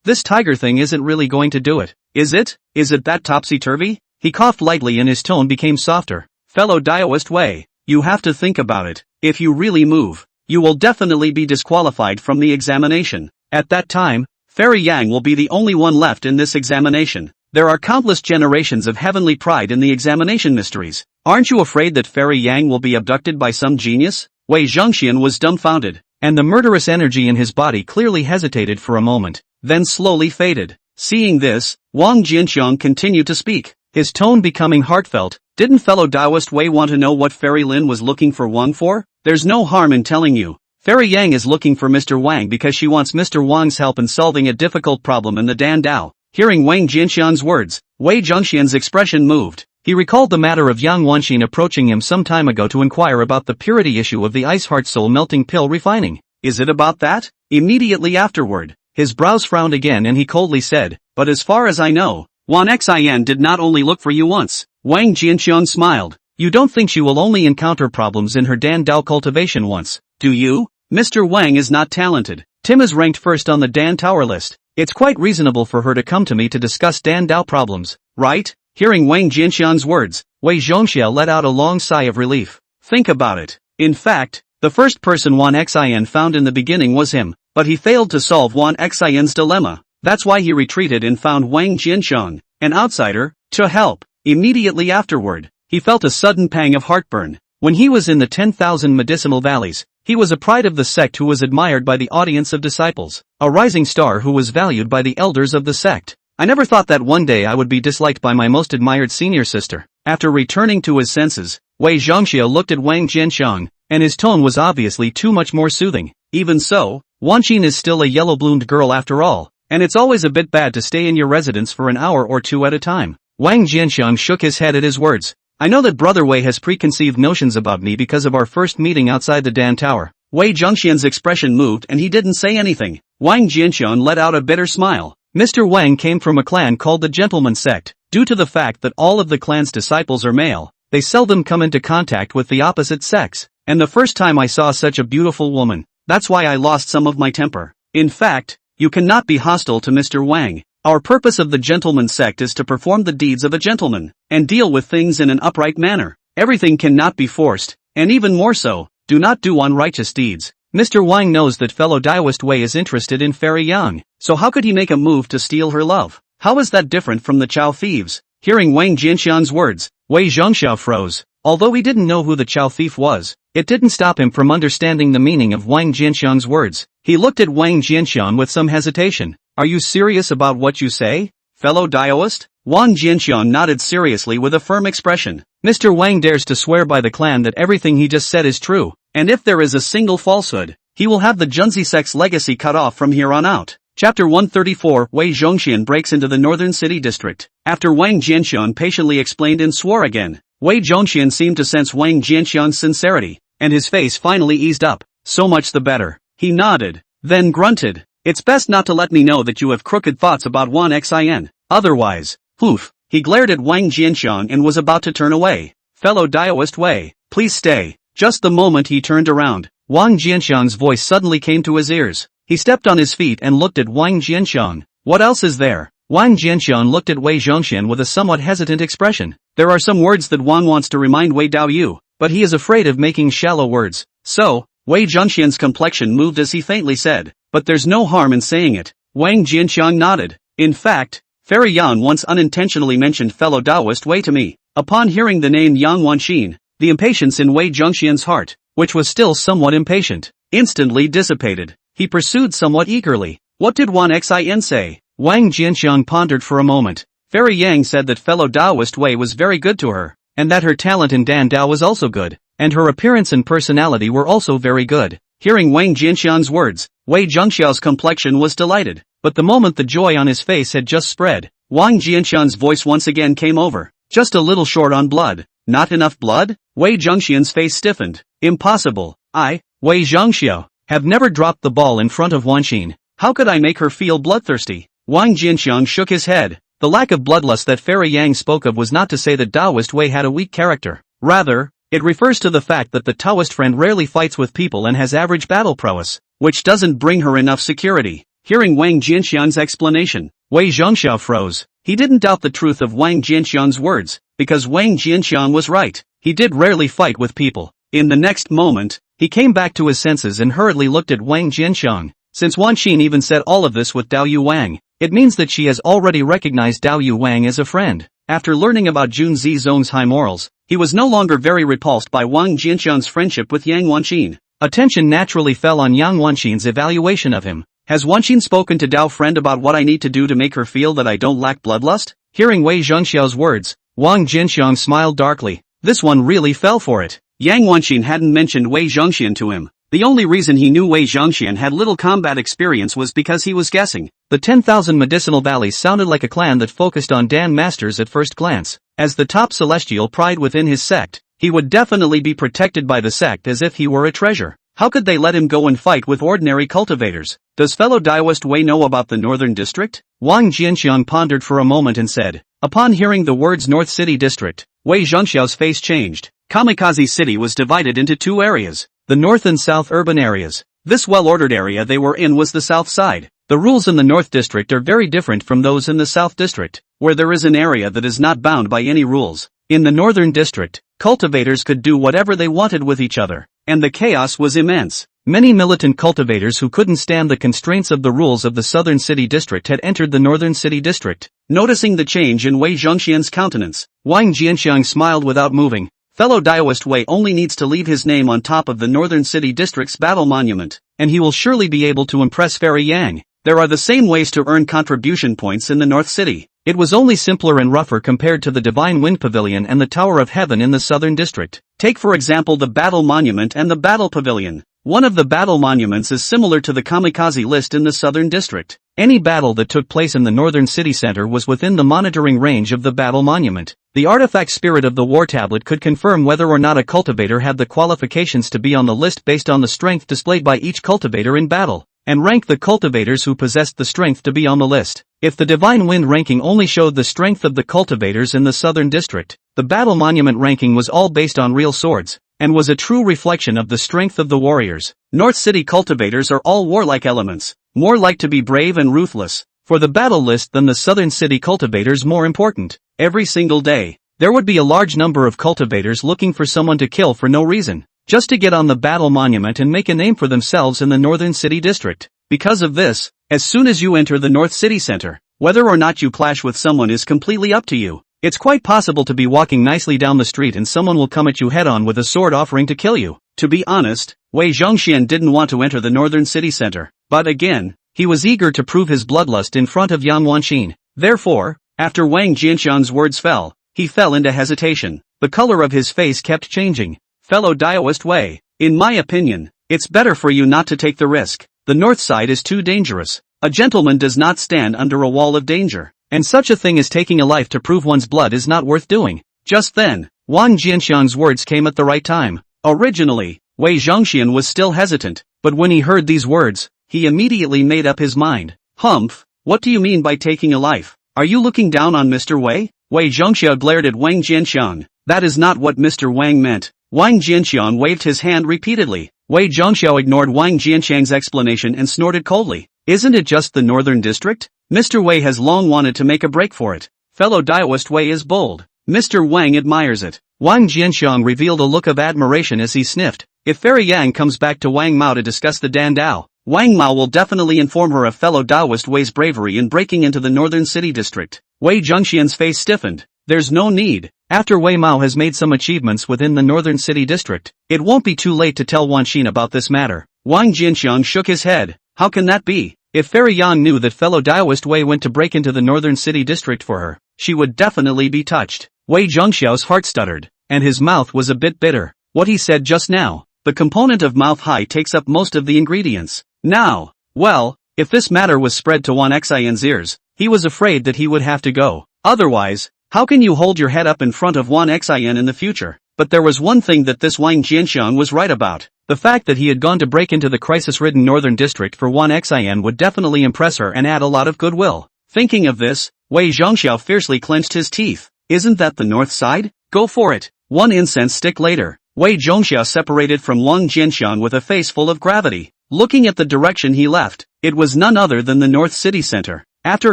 Speaker 1: This tiger thing isn't really going to do it, is it? Is it that topsy-turvy? He coughed lightly and his tone became softer. Fellow Daoist Wei, you have to think about it. If you really move, you will definitely be disqualified from the examination. At that time, Fairy Yang will be the only one left in this examination. There are countless generations of heavenly pride in the examination mysteries. Aren't you afraid that Fairy Yang will be abducted by some genius? Wei Zhongxian was dumbfounded, and the murderous energy in his body clearly hesitated for a moment, then slowly faded. Seeing this, Wang Jianxiang continued to speak, his tone becoming heartfelt. Didn't fellow Taoist Wei want to know what Fairy Lin was looking for Wang for? There's no harm in telling you. Fairy Yang is looking for Mr. Wang because she wants Mr. Wang's help in solving a difficult problem in the Dan Dao. Hearing Wang Jianxiang's words, Wei Zhongxian's expression moved. He recalled the matter of Yang Wanxin approaching him some time ago to inquire about the purity issue of the ice heart soul melting pill refining. Is it about that? Immediately afterward, his brows frowned again and he coldly said, but as far as I know, Wan Xin did not only look for you once. Wang Jianxiang smiled. You don't think she will only encounter problems in her Dan Dao cultivation once, do you? Mr. Wang is not talented. Tim is ranked first on the Dan Tower list. It's quite reasonable for her to come to me to discuss Dan Dao problems, right? Hearing Wang Jianxiang's words, Wei Zhongxiao let out a long sigh of relief. Think about it. In fact, the first person Wan Xin found in the beginning was him, but he failed to solve Wan Xin's dilemma. That's why he retreated and found Wang Jianxiang, an outsider, to help. Immediately afterward, he felt a sudden pang of heartburn. When he was in the 10,000 medicinal valleys, he was a pride of the sect who was admired by the audience of disciples, a rising star who was valued by the elders of the sect. I never thought that one day I would be disliked by my most admired senior sister. After returning to his senses, Wei Zhongxiao looked at Wang Jianxiang, and his tone was obviously too much more soothing. Even so, Wanxin is still a yellow-bloomed girl after all, and it's always a bit bad to stay in your residence for an hour or two at a time. Wang Jianxiang shook his head at his words. I know that Brother Wei has preconceived notions about me because of our first meeting outside the Dan Tower. Wei Zhongxian's expression moved and he didn't say anything. Wang Jianxiang let out a bitter smile. Mr. Wang came from a clan called the Gentleman Sect. Due to the fact that all of the clan's disciples are male, they seldom come into contact with the opposite sex. And the first time I saw such a beautiful woman, that's why I lost some of my temper. In fact, you cannot be hostile to Mr. Wang. Our purpose of the Gentleman Sect is to perform the deeds of a gentleman, and deal with things in an upright manner. Everything cannot be forced, and even more so, do not do unrighteous deeds. Mr. Wang knows that fellow Daoist Wei is interested in Fairy Yang, so how could he make a move to steal her love? How is that different from the Chao thieves? Hearing Wang Jianxiang's words, Wei Zhongxiao froze. Although he didn't know who the Chao thief was, it didn't stop him from understanding the meaning of Wang Jianxiang's words. He looked at Wang Jianxiang with some hesitation. Are you serious about what you say, fellow Daoist? Wang Jianxiang nodded seriously with a firm expression. Mr. Wang dares to swear by the clan that everything he just said is true, and if there is a single falsehood, he will have the Junzi sect's legacy cut off from here on out. Chapter 134 Wei Zhongxian breaks into the northern city district. After Wang Jianxiang patiently explained and swore again, Wei Zhongxian seemed to sense Wang Jianxiang's sincerity, and his face finally eased up. So much the better. He nodded, then grunted. It's best not to let me know that you have crooked thoughts about Wan Xin. Otherwise, poof. He glared at Wang Jianxiang and was about to turn away. Fellow Daoist Wei, please stay. Just the moment he turned around, Wang Jianxiang's voice suddenly came to his ears. He stepped on his feet and looked at Wang Jianxiang. What else is there? Wang Jianxiang looked at Wei Zhongxian with a somewhat hesitant expression. There are some words that Wang wants to remind Wei Daoyu, but he is afraid of making shallow words. So, Wei Zhongxian's complexion moved as he faintly said, but there's no harm in saying it. Wang Jianxiang nodded. In fact, Fairy Yan once unintentionally mentioned fellow Daoist Wei to me. Upon hearing the name Yang Wanxin, the impatience in Wei Zhongxian's heart, which was still somewhat impatient, instantly dissipated. He pursued somewhat eagerly. What did Wan Xin say? Wang Jianxiang pondered for a moment. Fairy Yang said that fellow Daoist Wei was very good to her, and that her talent in Dan Dao was also good, and her appearance and personality were also very good. Hearing Wang Jianxiang's words, Wei Zhongxiao's complexion was delighted, but the moment the joy on his face had just spread, Wang Jianxiang's voice once again came over. Just a little short on blood. Not enough blood? Wei Zhongxian's face stiffened. Impossible. I, Wei Zhongxiao, have never dropped the ball in front of Wanxin. How could I make her feel bloodthirsty? Wang Jianxiang shook his head. The lack of bloodlust that Fairy Yang spoke of was not to say that Taoist Wei had a weak character. Rather, it refers to the fact that the Taoist friend rarely fights with people and has average battle prowess, which doesn't bring her enough security. Hearing Wang Jianxiang's explanation, Wei Zhongxiao froze. He didn't doubt the truth of Wang Jianxiang's words, because Wang Jianxiang was right. He did rarely fight with people. In the next moment, he came back to his senses and hurriedly looked at Wang Jianxiang. Since Wan Xin even said all of this with Dao Yu Wang, it means that she has already recognized Dao Yu Wang as a friend. After learning about Jun Zizong's high morals, he was no longer very repulsed by Wang Jianxiang's friendship with Yang Wanxin. Attention naturally fell on Yang Wanxin's evaluation of him. Has Wanxin spoken to Dao friend about what I need to do to make her feel that I don't lack bloodlust? Hearing Wei Zhongxiao's words, Wang Jianxiang smiled darkly. This one really fell for it. Yang Wanxin hadn't mentioned Wei Zhongxian to him. The only reason he knew Wei Zhongxian had little combat experience was because he was guessing. The 10,000 medicinal valleys sounded like a clan that focused on Dan masters at first glance. As the top celestial pride within his sect, he would definitely be protected by the sect as if he were a treasure. How could they let him go and fight with ordinary cultivators? Does fellow Taoist Wei know about the Northern District? Wang Jianxiang pondered for a moment and said. Upon hearing the words North City District, Wei Zhongxiao's face changed. Kamikaze City was divided into two areas. The north and south urban areas. This well-ordered area they were in was the south side. The rules in the North District are very different from those in the South District, where there is an area that is not bound by any rules. In the Northern District, cultivators could do whatever they wanted with each other, and the chaos was immense. Many militant cultivators who couldn't stand the constraints of the rules of the Southern City District had entered the Northern City District. Noticing the change in Wei Zhongxian's countenance, Wang Jianxiang smiled without moving. Fellow Taoist Wei only needs to leave his name on top of the Northern City District's battle monument, and he will surely be able to impress Fairy Yang. There are the same ways to earn contribution points in the North City. It was only simpler and rougher compared to the Divine Wind Pavilion and the Tower of Heaven in the Southern District. Take for example the Battle Monument and the Battle Pavilion. One of the battle monuments is similar to the Kamikaze list in the Southern District. Any battle that took place in the Northern City Center was within the monitoring range of the battle monument. The artifact spirit of the war tablet could confirm whether or not a cultivator had the qualifications to be on the list based on the strength displayed by each cultivator in battle, and rank the cultivators who possessed the strength to be on the list. If the Divine Wind ranking only showed the strength of the cultivators in the Southern District, the battle monument ranking was all based on real swords, and was a true reflection of the strength of the warriors. North City cultivators are all warlike elements, more like to be brave and ruthless. For the battle list than the Southern City cultivators more important. Every single day, there would be a large number of cultivators looking for someone to kill for no reason, just to get on the battle monument and make a name for themselves in the Northern City District. Because of this, as soon as you enter the North City Center, whether or not you clash with someone is completely up to you. It's quite possible to be walking nicely down the street and someone will come at you head-on with a sword offering to kill you. To be honest, Wei Zhongxian didn't want to enter the Northern City Center, but again, he was eager to prove his bloodlust in front of Yang Wanxin. Therefore, after Wang Jianxiang's words fell, he fell into hesitation. The color of his face kept changing. Fellow Taoist Wei, in my opinion, it's better for you not to take the risk. The north side is too dangerous. A gentleman does not stand under a wall of danger, and such a thing as taking a life to prove one's blood is not worth doing. Just then, Wang Jianxiang's words came at the right time. Originally, Wei Zhongxian was still hesitant, but when he heard these words, he immediately made up his mind. Humph, what do you mean by taking a life? Are you looking down on Mr. Wei? Wei Zhongxiao glared at Wang Jianxiang. That is not what Mr. Wang meant. Wang Jianxiang waved his hand repeatedly. Wei Zhongxiao ignored Wang Jianxiang's explanation and snorted coldly. Isn't it just the Northern District? Mr. Wei has long wanted to make a break for it. Fellow Taoist Wei is bold. Mr. Wang admires it. Wang Jianxiang revealed a look of admiration as he sniffed. If Fairy Yang comes back to Wang Mao to discuss the Dan Dao, Wang Mao will definitely inform her of fellow Taoist Wei's bravery in breaking into the Northern City District. Wei Zhongxian's face stiffened. There's no need. After Wei Mao has made some achievements within the Northern City District, it won't be too late to tell Wanxin about this matter. Wang Jianxiang shook his head. How can that be? If Fairy Yang knew that fellow Taoist Wei went to break into the Northern City District for her, she would definitely be touched. Wei Zhongxiao's heart stuttered, and his mouth was a bit bitter. What he said just now, the component of mouth high takes up most of the ingredients. Now, well, if this matter was spread to Wan Xian's ears, he was afraid that he would have to go. Otherwise, how can you hold your head up in front of Wan Xian in the future? But there was one thing that this Wang Jianxiang was right about. The fact that he had gone to break into the crisis-ridden Northern District for Wan Xian would definitely impress her and add a lot of goodwill. Thinking of this, Wei Zhongxiao fiercely clenched his teeth. Isn't that the north side? Go for it. One incense stick later, Wei Zhongxiao separated from Wang Jianxiang with a face full of gravity. Looking at the direction he left, it was none other than the north city center. After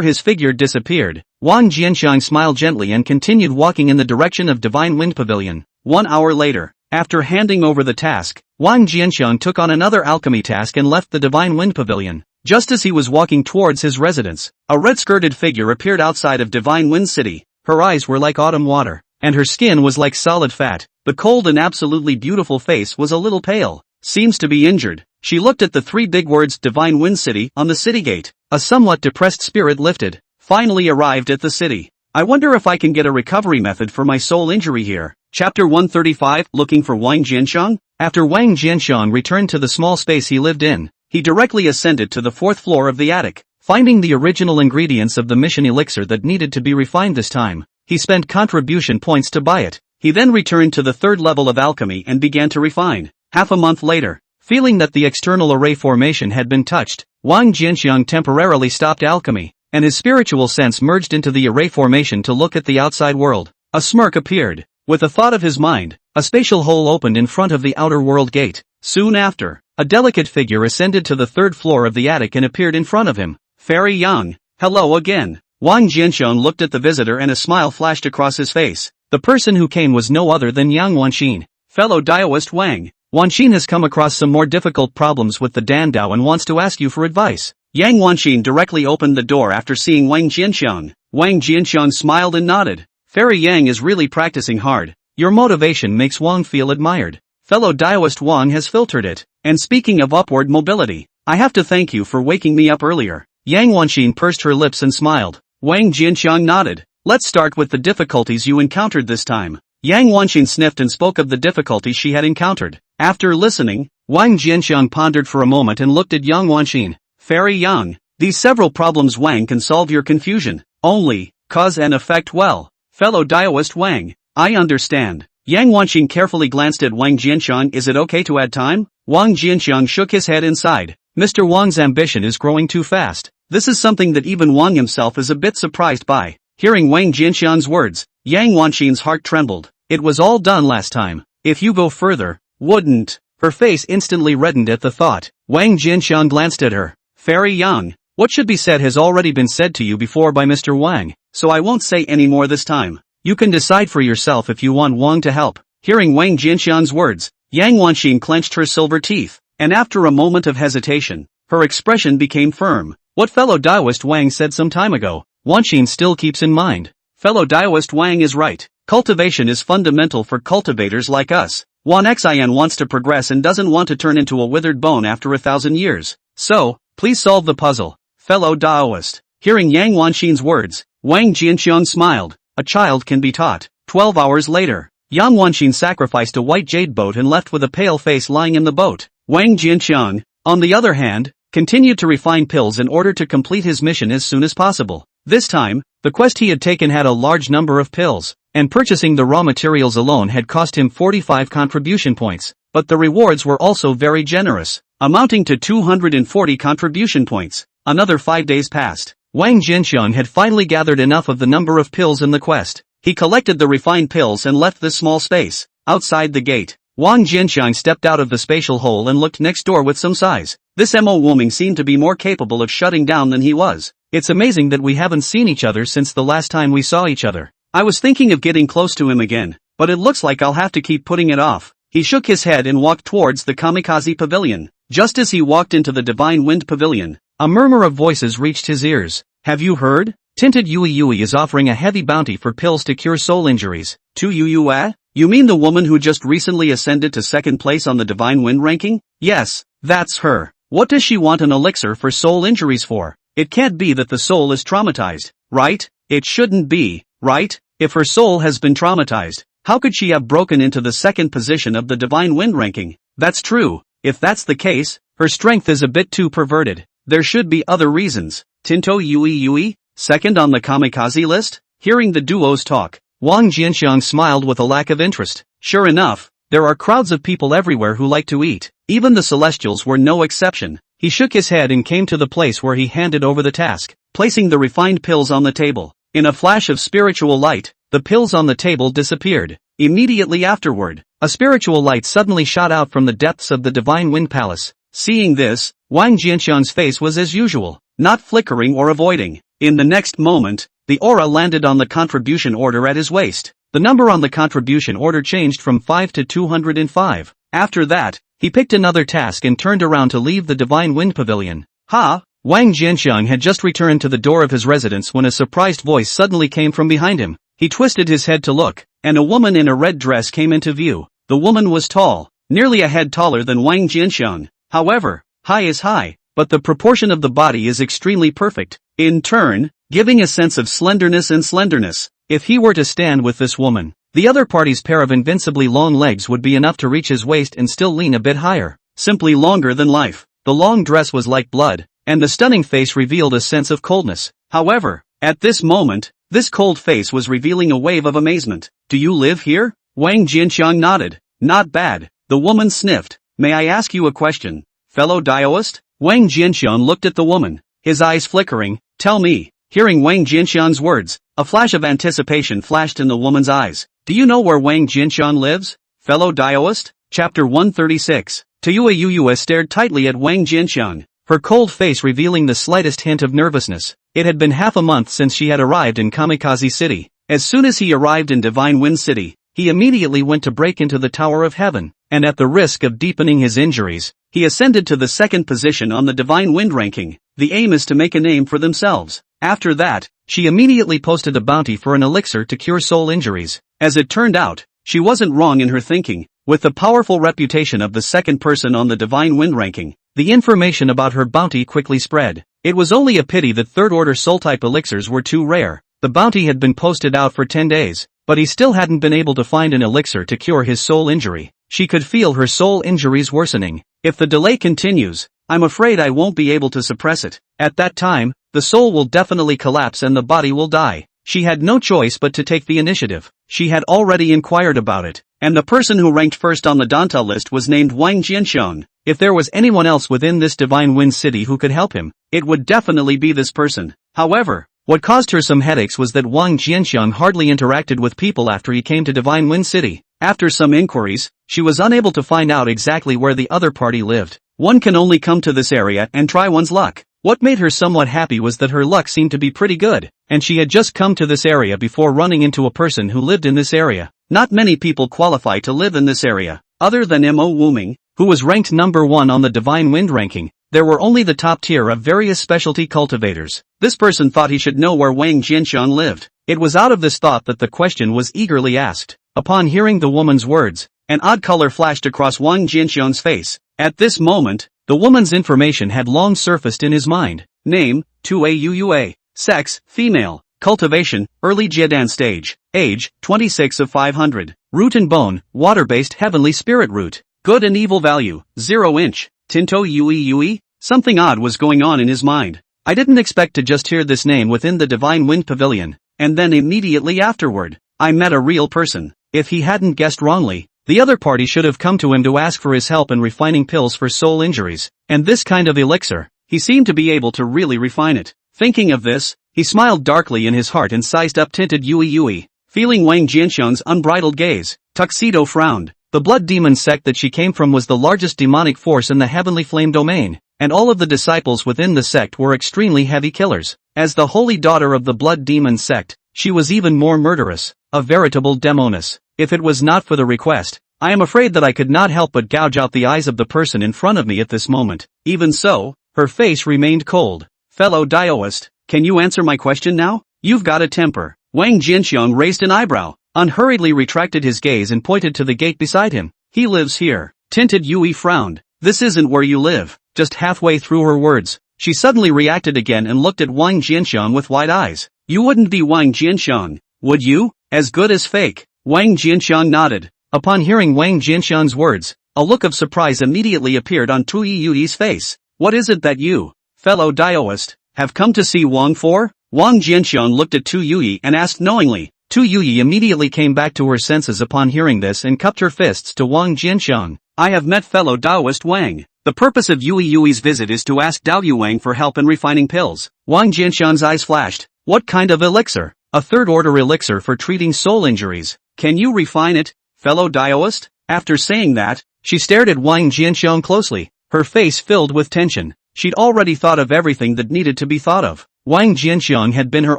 Speaker 1: his figure disappeared, Wang Jianxiang smiled gently and continued walking in the direction of Divine Wind Pavilion. 1 hour later, after handing over the task, Wang Jianxiang took on another alchemy task and left the Divine Wind Pavilion. Just as he was walking towards his residence, a red-skirted figure appeared outside of Divine Wind City. Her eyes were like autumn water, and her skin was like solid fat. The cold and absolutely beautiful face was a little pale. Seems to be injured. She looked at the 3 big words Divine Wind City on the city gate. A somewhat depressed spirit lifted. Finally arrived at the city. I wonder if I can get a recovery method for my soul injury here. Chapter 135, Looking for Wang Jianxiang? After Wang Jianxiang returned to the small space he lived in, he directly ascended to the 4th floor of the attic. Finding the original ingredients of the mission elixir that needed to be refined this time, he spent contribution points to buy it. He then returned to the 3rd level of alchemy and began to refine. Half a month later, feeling that the external array formation had been touched, Wang Jianxiang temporarily stopped alchemy, and his spiritual sense merged into the array formation to look at the outside world. A smirk appeared. With a thought of his mind, a spatial hole opened in front of the outer world gate. Soon after, a delicate figure ascended to the 3rd floor of the attic and appeared in front of him. Fairy Yang. Hello again. Wang Jianxiang looked at the visitor and a smile flashed across his face. The person who came was no other than Yang Wanxin. Fellow Daoist Wang. Wanxin has come across some more difficult problems with the Dan Dao and wants to ask you for advice. Yang Wanxin directly opened the door after seeing Wang Jianxiang. Wang Jianxiang smiled and nodded. Fairy Yang is really practicing hard. Your motivation makes Wang feel admired. Fellow Daoist Wang has filtered it. And speaking of upward mobility, I have to thank you for waking me up earlier. Yang Wanxin pursed her lips and smiled. Wang Jianxiang nodded. Let's start with the difficulties you encountered this time. Yang Wanxin sniffed and spoke of the difficulties she had encountered. After listening, Wang Jianxiang pondered for a moment and looked at Yang Wanxin. Fairy Yang, these several problems Wang can solve your confusion. Only, cause and effect well. Fellow Daoist Wang, I understand. Yang Wanxin carefully glanced at Wang Jianxiang. Is it okay to add time? Wang Jianxiang shook his head inside. Mr. Wang's ambition is growing too fast. This is something that even Wang himself is a bit surprised by. Hearing Wang Jianxiang's words, Yang Wanxin's heart trembled. It was all done last time. If you go further, wouldn't. Her face instantly reddened at the thought. Wang Jianxiang glanced at her. Fairy Yang, what should be said has already been said to you before by Mr. Wang, so I won't say any more this time. You can decide for yourself if you want Wang to help. Hearing Wang Jianxiang's words, Yang Wanxin clenched her silver teeth, and after a moment of hesitation, her expression became firm. What fellow Daoist Wang said some time ago, Wanxin still keeps in mind. Fellow Daoist Wang is right. Cultivation is fundamental for cultivators like us. Wan Xin wants to progress and doesn't want to turn into a withered bone after 1,000 years. So, please solve the puzzle. Fellow Daoist. Hearing Yang Wanxin's words, Wang Jianxiang smiled. A child can be taught. 12 hours later, Yang Wanxin sacrificed a white jade boat and left with a pale face lying in the boat. Wang Jianxiang, on the other hand, continued to refine pills in order to complete his mission as soon as possible. This time, the quest he had taken had a large number of pills, and purchasing the raw materials alone had cost him 45 contribution points, but the rewards were also very generous, amounting to 240 contribution points. Another 5 days passed. Wang Jianxiang had finally gathered enough of the number of pills in the quest. He collected the refined pills and left this small space. Outside the gate, Wang Jianxiang stepped out of the spatial hole and looked next door with some sighs. This Mo Woming seemed to be more capable of shutting down than he was. It's amazing that we haven't seen each other since the last time we saw each other. I was thinking of getting close to him again, but it looks like I'll have to keep putting it off. He shook his head and walked towards the Kamikaze Pavilion. Just as he walked into the Divine Wind Pavilion, a murmur of voices reached his ears. Have you heard? Tinted Yui Yui is offering a heavy bounty for pills to cure soul injuries. Tu Yui? You mean the woman who just recently ascended to 2nd place on the Divine Wind ranking? Yes, that's her. What does she want an elixir for soul injuries for? It can't be that the soul is traumatized, right? It shouldn't be, right? If her soul has been traumatized, how could she have broken into the 2nd position of the Divine Wind ranking? That's true. If that's the case, her strength is a bit too perverted. There should be other reasons. Tinto Yui Yui, 2nd on the kamikaze list? Hearing the duo's talk, Wang Jianxiang smiled with a lack of interest. Sure enough, there are crowds of people everywhere who like to eat. Even the Celestials were no exception. He shook his head and came to the place where he handed over the task, placing the refined pills on the table. In a flash of spiritual light, the pills on the table disappeared. Immediately afterward, a spiritual light suddenly shot out from the depths of the Divine Wind Palace. Seeing this, Wang Jianxiang's face was as usual, not flickering or avoiding. In the next moment, the aura landed on the contribution order at his waist. The number on the contribution order changed from 5 to 205. After that, he picked another task and turned around to leave the Divine Wind Pavilion. Ha! Wang Jianxiang had just returned to the door of his residence when a surprised voice suddenly came from behind him. He twisted his head to look, and a woman in a red dress came into view. The woman was tall, nearly a head taller than Wang Jianxiang. However, high is high, but the proportion of the body is extremely perfect, in turn, giving a sense of slenderness and slenderness. If he were to stand with this woman, the other party's pair of invincibly long legs would be enough to reach his waist and still lean a bit higher, simply longer than life. The long dress was like blood, and the stunning face revealed a sense of coldness. However, at this moment, this cold face was revealing a wave of amazement. Do you live here? Wang Jianxiang nodded. Not bad. The woman sniffed. May I ask you a question, fellow Daoist? Wang Jianxiang looked at the woman, his eyes flickering. Tell me. Hearing Wang Jianxiang's words, a flash of anticipation flashed in the woman's eyes. Do you know where Wang Jianxiang lives, fellow Daoist? Chapter 136. Tuyue Yuyue stared tightly at Wang Jianxiang, her cold face revealing the slightest hint of nervousness. It had been half a month since she had arrived in Kamikaze City. As soon as he arrived in Divine Wind City, he immediately went to break into the Tower of Heaven, and at the risk of deepening his injuries, he ascended to the second position on the Divine Wind ranking. The aim is to make a name for themselves. After that, she immediately posted a bounty for an elixir to cure soul injuries. As it turned out, she wasn't wrong in her thinking. With the powerful reputation of the second person on the Divine Wind ranking, the information about her bounty quickly spread. It was only a pity that third-order soul-type elixirs were too rare. The bounty had been posted out for 10 days, but he still hadn't been able to find an elixir to cure his soul injury. She could feel her soul injuries worsening. If the delay continues, I'm afraid I won't be able to suppress it. At that time, the soul will definitely collapse and the body will die. She had no choice but to take the initiative. She had already inquired about it, and the person who ranked first on the Danta list was named Wang Jianxiang. If there was anyone else within this Divine Wind City who could help him, it would definitely be this person. However, what caused her some headaches was that Wang Jianxiang hardly interacted with people after he came to Divine Wind City. After some inquiries, she was unable to find out exactly where the other party lived. One can only come to this area and try one's luck. What made her somewhat happy was that her luck seemed to be pretty good, and she had just come to this area before running into a person who lived in this area. Not many people qualify to live in this area. Other than Mo Wuming, who was ranked number 1 on the Divine Wind ranking, there were only the top tier of various specialty cultivators. This person thought he should know where Wang Jianxiang lived. It was out of this thought that the question was eagerly asked. Upon hearing the woman's words, an odd color flashed across Wang Jianxiang's face. At this moment, the woman's information had long surfaced in his mind. Name, Tuyue. Sex, female. Cultivation, early Jiedan stage. Age, 26 of 500. Root and bone, water-based heavenly spirit root. Good and evil value, 0 inch. Tinto Yue. Something odd was going on in his mind. I didn't expect to just hear this name within the Divine Wind Pavilion, and then immediately afterward, I met a real person. If he hadn't guessed wrongly, the other party should have come to him to ask for his help in refining pills for soul injuries, and this kind of elixir, he seemed to be able to really refine it. Thinking of this, he smiled darkly in his heart and sized up tinted Yue. Feeling Wang Jianxiang's unbridled gaze, Tuxedo frowned. The blood demon sect that she came from was the largest demonic force in the heavenly flame domain, and all of the disciples within the sect were extremely heavy killers. As the holy daughter of the blood demon sect, she was even more murderous, a veritable demoness. If it was not for the request, I am afraid that I could not help but gouge out the eyes of the person in front of me at this moment. Even so, her face remained cold. Fellow Daoist, can you answer my question now? You've got a temper. Wang Jianxiang raised an eyebrow, unhurriedly retracted his gaze and pointed to the gate beside him. He lives here. Tinted Yue frowned. This isn't where you live. Just halfway through her words, she suddenly reacted again and looked at Wang Jianxiang with wide eyes. You wouldn't be Wang Jianxiang, would you? As good as fake. Wang Jianxiang nodded. Upon hearing Wang Jianxiang's words, a look of surprise immediately appeared on Tui Yui's face. What is it that you, fellow Daoist, have come to see Wang for? Wang Jianxiang looked at Tu Yui and asked knowingly. Tu Yui immediately came back to her senses upon hearing this and cupped her fists to Wang Jianxiang. I have met fellow Daoist Wang. The purpose of Yui's visit is to ask Dao Yu Wang for help in refining pills. Wang Jianxiang's eyes flashed. What kind of elixir? A third-order elixir for treating soul injuries. Can you refine it, fellow Daoist? After saying that, she stared at Wang Jianxiang closely, her face filled with tension. She'd already thought of everything that needed to be thought of. Wang Jianxiang had been her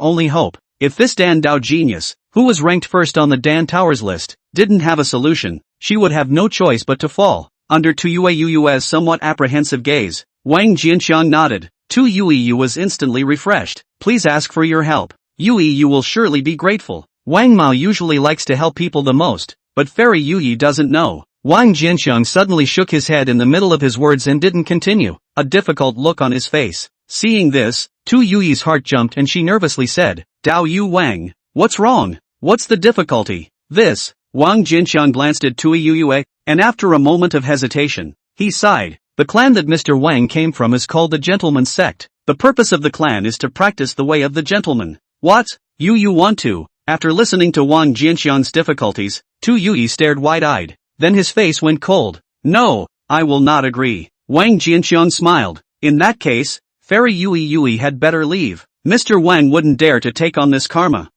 Speaker 1: only hope. If this Dan Dao genius, who was ranked first on the Dan Towers list, didn't have a solution, she would have no choice but to fall. Under Tu Yue's somewhat apprehensive gaze, Wang Jianxiang nodded. Tu Yu was instantly refreshed. Please ask for your help. You will surely be grateful. Wang Mao usually likes to help people the most, but Fairy Yu doesn't know. Wang Jianxiang suddenly shook his head in the middle of his words and didn't continue, a difficult look on his face. Seeing this, Tu Yu's heart jumped and she nervously said, Dao Yu Wang, what's wrong? What's the difficulty? This. Wang Jianxiang glanced at Tu Yu, and after a moment of hesitation, he sighed. The clan that Mr. Wang came from is called the Gentleman's Sect. The purpose of the clan is to practice the way of the gentleman. What? You want to? After listening to Wang Jianxiang's difficulties, Tu Yu stared wide-eyed. Then his face went cold. No, I will not agree. Wang Jianxiang smiled. In that case, Fairy Yui had better leave. Mr. Wang wouldn't dare to take on this karma.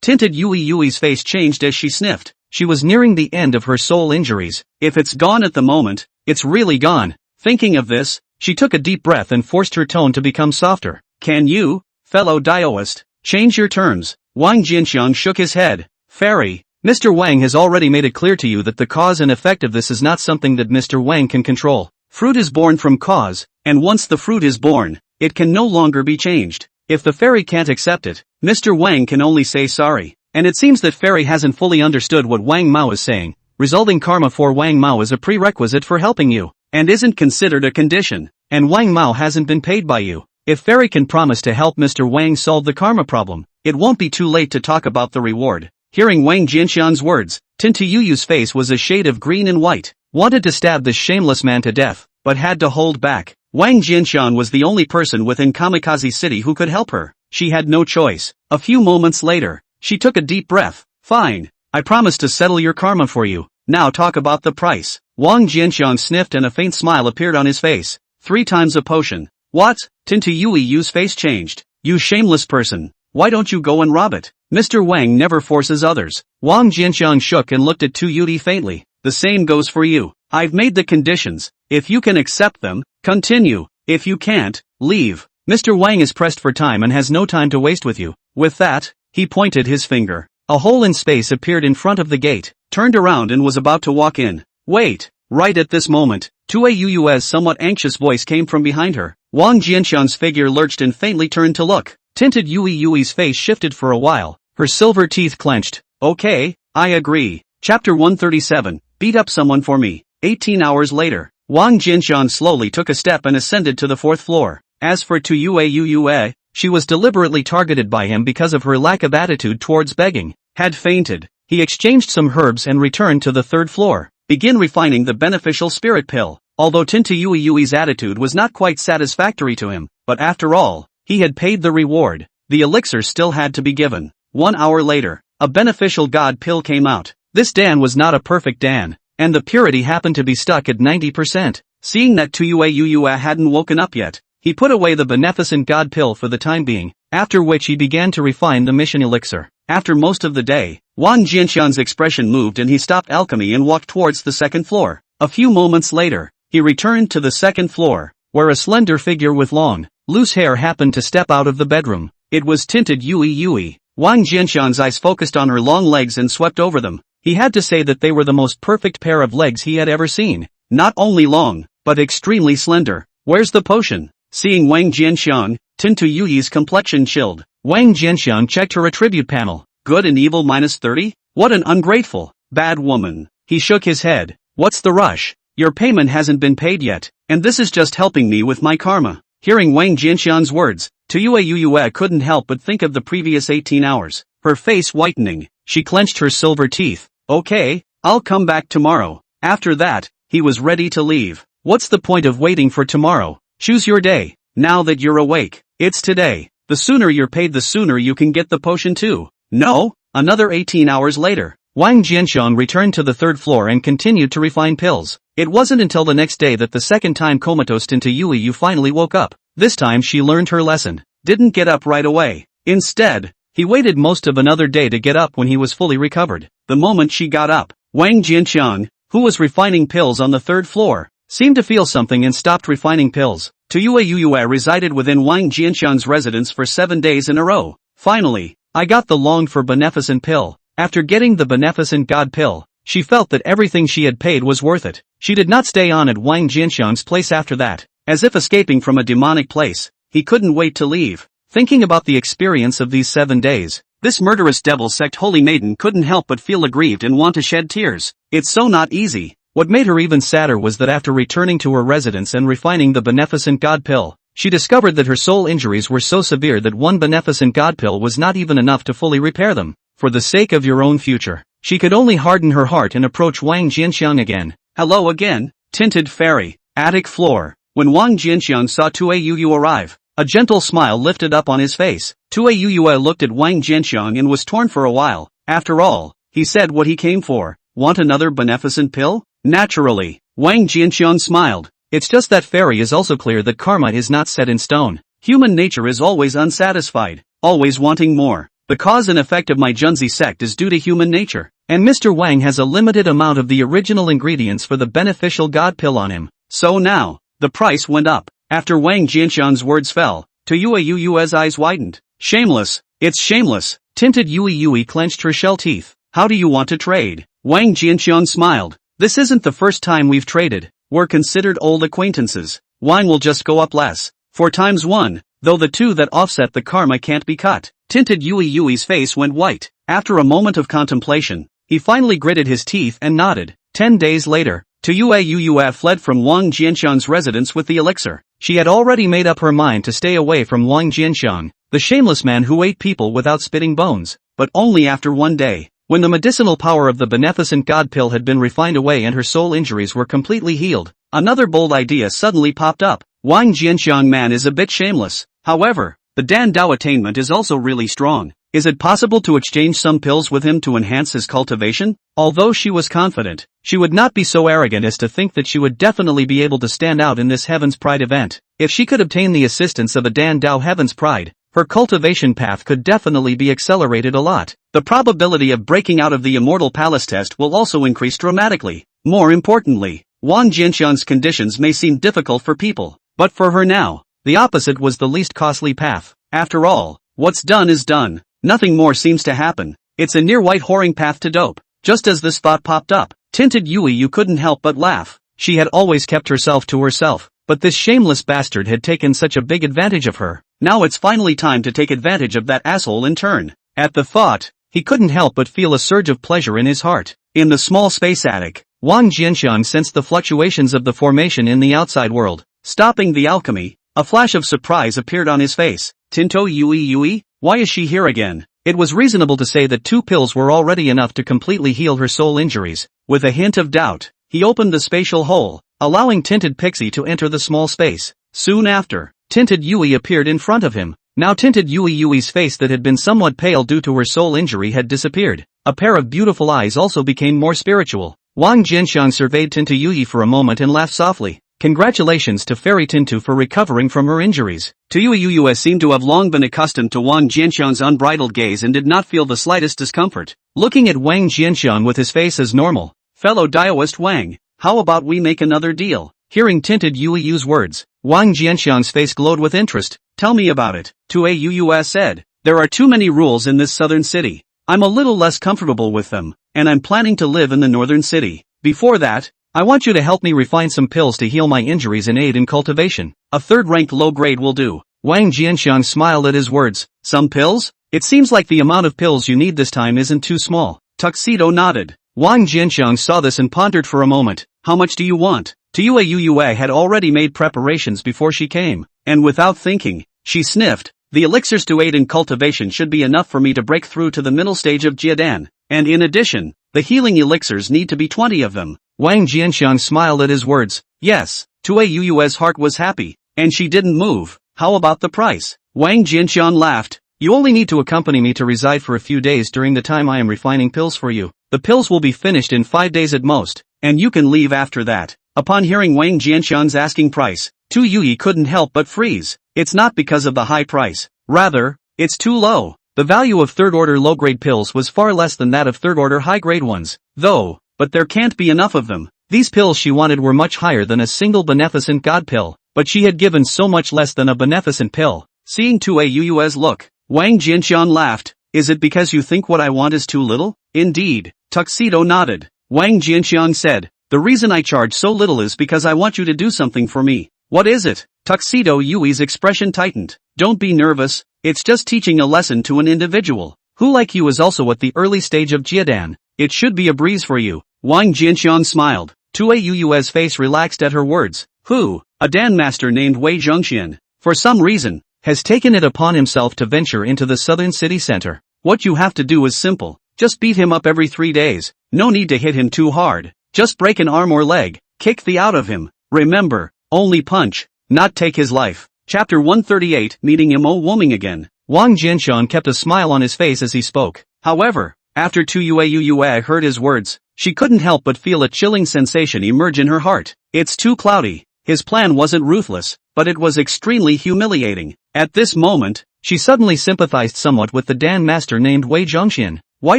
Speaker 1: Tinted Yui's face changed as she sniffed. She was nearing the end of her soul injuries. If it's gone at the moment, it's really gone. Thinking of this, she took a deep breath and forced her tone to become softer. Can you, fellow Daoist, change your terms? Wang Jianxiang shook his head. Fairy, Mr. Wang has already made it clear to you that the cause and effect of this is not something that Mr. Wang can control. Fruit is born from cause, and once the fruit is born, it can no longer be changed. If the fairy can't accept it, Mr. Wang can only say sorry. And it seems that fairy hasn't fully understood what Wang Mao is saying. Resulting karma for Wang Mao is a prerequisite for helping you, and isn't considered a condition, and Wang Mao hasn't been paid by you. If fairy can promise to help Mr. Wang solve the karma problem, it won't be too late to talk about the reward. Hearing Wang Jianxiang's words, Tintu Yu's face was a shade of green and white. Wanted to stab this shameless man to death, but had to hold back. Wang Jianxiang was the only person within Kamikaze City who could help her. She had no choice. A few moments later, she took a deep breath. Fine. I promise to settle your karma for you. Now talk about the price. Wang Jianxiang sniffed and a faint smile appeared on his face. 3 times a potion. What? Tintu Yu's face changed. You shameless person. Why don't you go and rob it? Mr. Wang never forces others. Wang Jianxiang shook and looked at Tu Yu faintly. The same goes for you. I've made the conditions. If you can accept them, continue. If you can't, leave. Mr. Wang is pressed for time and has no time to waste with you. With that, he pointed his finger. A hole in space appeared in front of the gate, turned around and was about to walk in. Wait. Right at this moment, Tu Yu's somewhat anxious voice came from behind her. Wang Jianxiang's figure lurched and faintly turned to look. Tinted Yui's face shifted for a while. Her silver teeth clenched. Okay, I agree. Chapter 137, beat up someone for me. 18 hours later, Wang Jianxiang slowly took a step and ascended to the 4th floor. As for Tu Yue, she was deliberately targeted by him because of her lack of attitude towards begging. Had fainted. He exchanged some herbs and returned to the 3rd floor. Begin refining the beneficial spirit pill. Although Tintu Yui's attitude was not quite satisfactory to him, but after all, he had paid the reward. The elixir still had to be given. 1 hour later, a beneficial god pill came out. This Dan was not a perfect Dan, and the purity happened to be stuck at 90%. Seeing that Tu Yue hadn't woken up yet, he put away the beneficent god pill for the time being, after which he began to refine the mission elixir. After most of the day, Wang Jianxiang's expression moved and he stopped alchemy and walked towards the 2nd floor. A few moments later, he returned to the 2nd floor, where a slender figure with long, loose hair happened to step out of the bedroom. It was Tinted Yue. Wang Jianxiang's eyes focused on her long legs and swept over them. He had to say that they were the most perfect pair of legs he had ever seen. Not only long, but extremely slender. Where's the potion? Seeing Wang Jianxiang, Tintu Yu's complexion chilled. Wang Jianxiang checked her attribute panel. Good and evil -30? What an ungrateful, bad woman. He shook his head. What's the rush? Your payment hasn't been paid yet, and this is just helping me with my karma. Hearing Wang Jianxiang's words, Tu Yue couldn't help but think of the previous 18 hours. Her face whitening, she clenched her silver teeth. Okay, I'll come back tomorrow. After that, he was ready to leave. What's the point of waiting for tomorrow? Choose your day. Now that you're awake, it's today. The sooner you're paid, the sooner you can get the potion too. No? Another 18 hours later, Wang Jianxiang returned to the 3rd floor and continued to refine pills. It wasn't until the next day that the second time comatose Tintu Yue finally woke up. This time she learned her lesson. Didn't get up right away. Instead, He waited most of another day to get up when he was fully recovered. The moment she got up, Wang Jianqiang, who was refining pills on the third floor, seemed to feel something and stopped refining pills. Tuyue Yuyue resided within Wang Jianqiang's residence for 7 days in a row. Finally, I got the longed-for beneficent pill. After getting the beneficent god pill, she felt that everything she had paid was worth it. She did not stay on at Wang Jianqiang's place after that. As if escaping from a demonic place, he couldn't wait to leave. Thinking about the experience of these 7 days, this murderous devil sect holy maiden couldn't help but feel aggrieved and want to shed tears. It's so not easy. What made her even sadder was that after returning to her residence and refining the beneficent god pill, she discovered that her soul injuries were so severe that one beneficent god pill was not even enough to fully repair them. For the sake of your own future, she could only harden her heart and approach Wang Jianqiang again. Hello again, tinted fairy. Attic floor. When Wang Jianqiang saw Tue Yuyu arrive, a gentle smile lifted up on his face. Tue Yuyu looked at Wang Jianqiang and was torn for a while. After all, he said what he came for. Want another beneficent pill? Naturally, Wang Jianqiang smiled. It's just that fairy is also clear that karma is not set in stone. Human nature is always unsatisfied, always wanting more. The cause and effect of my Junzi sect is due to human nature, and Mr. Wang has a limited amount of the original ingredients for the beneficial god pill on him. So now, the price went up. After Wang Jianqiang's words fell, Tuyue Yuyue's eyes widened. Shameless, it's shameless. Tinted Yui clenched her shell teeth. How do you want to trade? Wang Jianqiang smiled. This isn't the first time we've traded. We're considered old acquaintances. Wine will just go up less. 4 times 1, though the 2 that offset the karma can't be cut. Tinted Yui's face went white. After a moment of contemplation, he finally gritted his teeth and nodded. 10 days later, Tuyue Yuyu fled from Wang Jianqiang's residence with the elixir. She had already made up her mind to stay away from Wang Jianqiang, the shameless man who ate people without spitting bones, but only after 1 day. When the medicinal power of the beneficent god pill had been refined away and her soul injuries were completely healed, another bold idea suddenly popped up. Wang Jianqiang man is a bit shameless. However, the Dan Dao attainment is also really strong. Is it possible to exchange some pills with him to enhance his cultivation? Although she was confident, she would not be so arrogant as to think that she would definitely be able to stand out in this Heaven's Pride event. If she could obtain the assistance of a Dan Dao Heaven's Pride, her cultivation path could definitely be accelerated a lot. The probability of breaking out of the Immortal Palace test will also increase dramatically. More importantly, Wang Jianqiang's conditions may seem difficult for people, but for her now, the opposite was the least costly path. After all, what's done is done. Nothing more seems to happen. It's a near-white whoring path to dope. Just as this thought popped up, Tinted Yui couldn't help but laugh. She had always kept herself to herself, but this shameless bastard had taken such a big advantage of her. Now it's finally time to take advantage of that asshole in turn. At the thought, he couldn't help but feel a surge of pleasure in his heart. In the small space attic, Wang Jianqiang sensed the fluctuations of the formation in the outside world. Stopping the alchemy, a flash of surprise appeared on his face. Tinto Yui? Why is she here again? It was reasonable to say that 2 pills were already enough to completely heal her soul injuries. With a hint of doubt, he opened the spatial hole, allowing Tinted Pixie to enter the small space. Soon after, Tinted Yui appeared in front of him. Now Tinted Yui's face that had been somewhat pale due to her soul injury had disappeared. A pair of beautiful eyes also became more spiritual. Wang Jianqiang surveyed Tintu Yui for a moment and laughed softly. Congratulations to Fairy Tintu for recovering from her injuries. Tuyue seemed to have long been accustomed to Wang Jianqiang's unbridled gaze and did not feel the slightest discomfort. Looking at Wang Jianqiang with his face as normal, fellow Daoist Wang, how about we make another deal? Hearing Tinted Yui's words, Wang Jianqiang's face glowed with interest. Tell me about it. Tuyue said, there are too many rules in this southern city. I'm a little less comfortable with them, and I'm planning to live in the northern city. Before that, I want you to help me refine some pills to heal my injuries and aid in cultivation. A third-ranked low grade will do. Wang Jianqiang smiled at his words. Some pills? It seems like the amount of pills you need this time isn't too small. Tuxedo nodded. Wang Jianqiang saw this and pondered for a moment. How much do you want? Tuyue had already made preparations before she came, and without thinking, she sniffed. The elixirs to aid in cultivation should be enough for me to break through to the middle stage of Jiadan, and in addition, the healing elixirs need to be 20 of them. Wang Jianqiang smiled at his words. Yes, Tuyue's heart was happy, and she didn't move. How about the price? Wang Jianqiang laughed. You only need to accompany me to reside for a few days during the time I am refining pills for you. The pills will be finished in 5 days at most, and you can leave after that. Upon hearing Wang Jianqiang's asking price, Tuyue couldn't help but freeze. It's not because of the high price. Rather, it's too low. The value of third-order low-grade pills was far less than that of third-order high-grade ones, though, but there can't be enough of them. These pills she wanted were much higher than a single beneficent god pill, but she had given so much less than a beneficent pill. Seeing Tue Yuu's look, Wang Jianxian laughed. Is it because you think what I want is too little? Indeed. Tuxedo nodded. Wang Jianxian said, the reason I charge so little is because I want you to do something for me. What is it? Tuxedo Yui's expression tightened. Don't be nervous, it's just teaching a lesson to an individual, who like you is also at the early stage of Jiedan. It should be a breeze for you. Wang Jianxian smiled. Tue Yuu's face relaxed at her words. Who? A Dan master named Wei Zhongxian, for some reason, has taken it upon himself to venture into the southern city center. What you have to do is simple. Just beat him up every 3 days. No need to hit him too hard. Just break an arm or leg. Kick the out of him. Remember, only punch, not take his life. Chapter 138, Meeting Mo Woming again. Wang Jianxian kept a smile on his face as he spoke. However, after Tue Yue heard his words, she couldn't help but feel a chilling sensation emerge in her heart. It's too cloudy. His plan wasn't ruthless, but it was extremely humiliating. At this moment, she suddenly sympathized somewhat with the Dan master named Wei Zhongxian. Why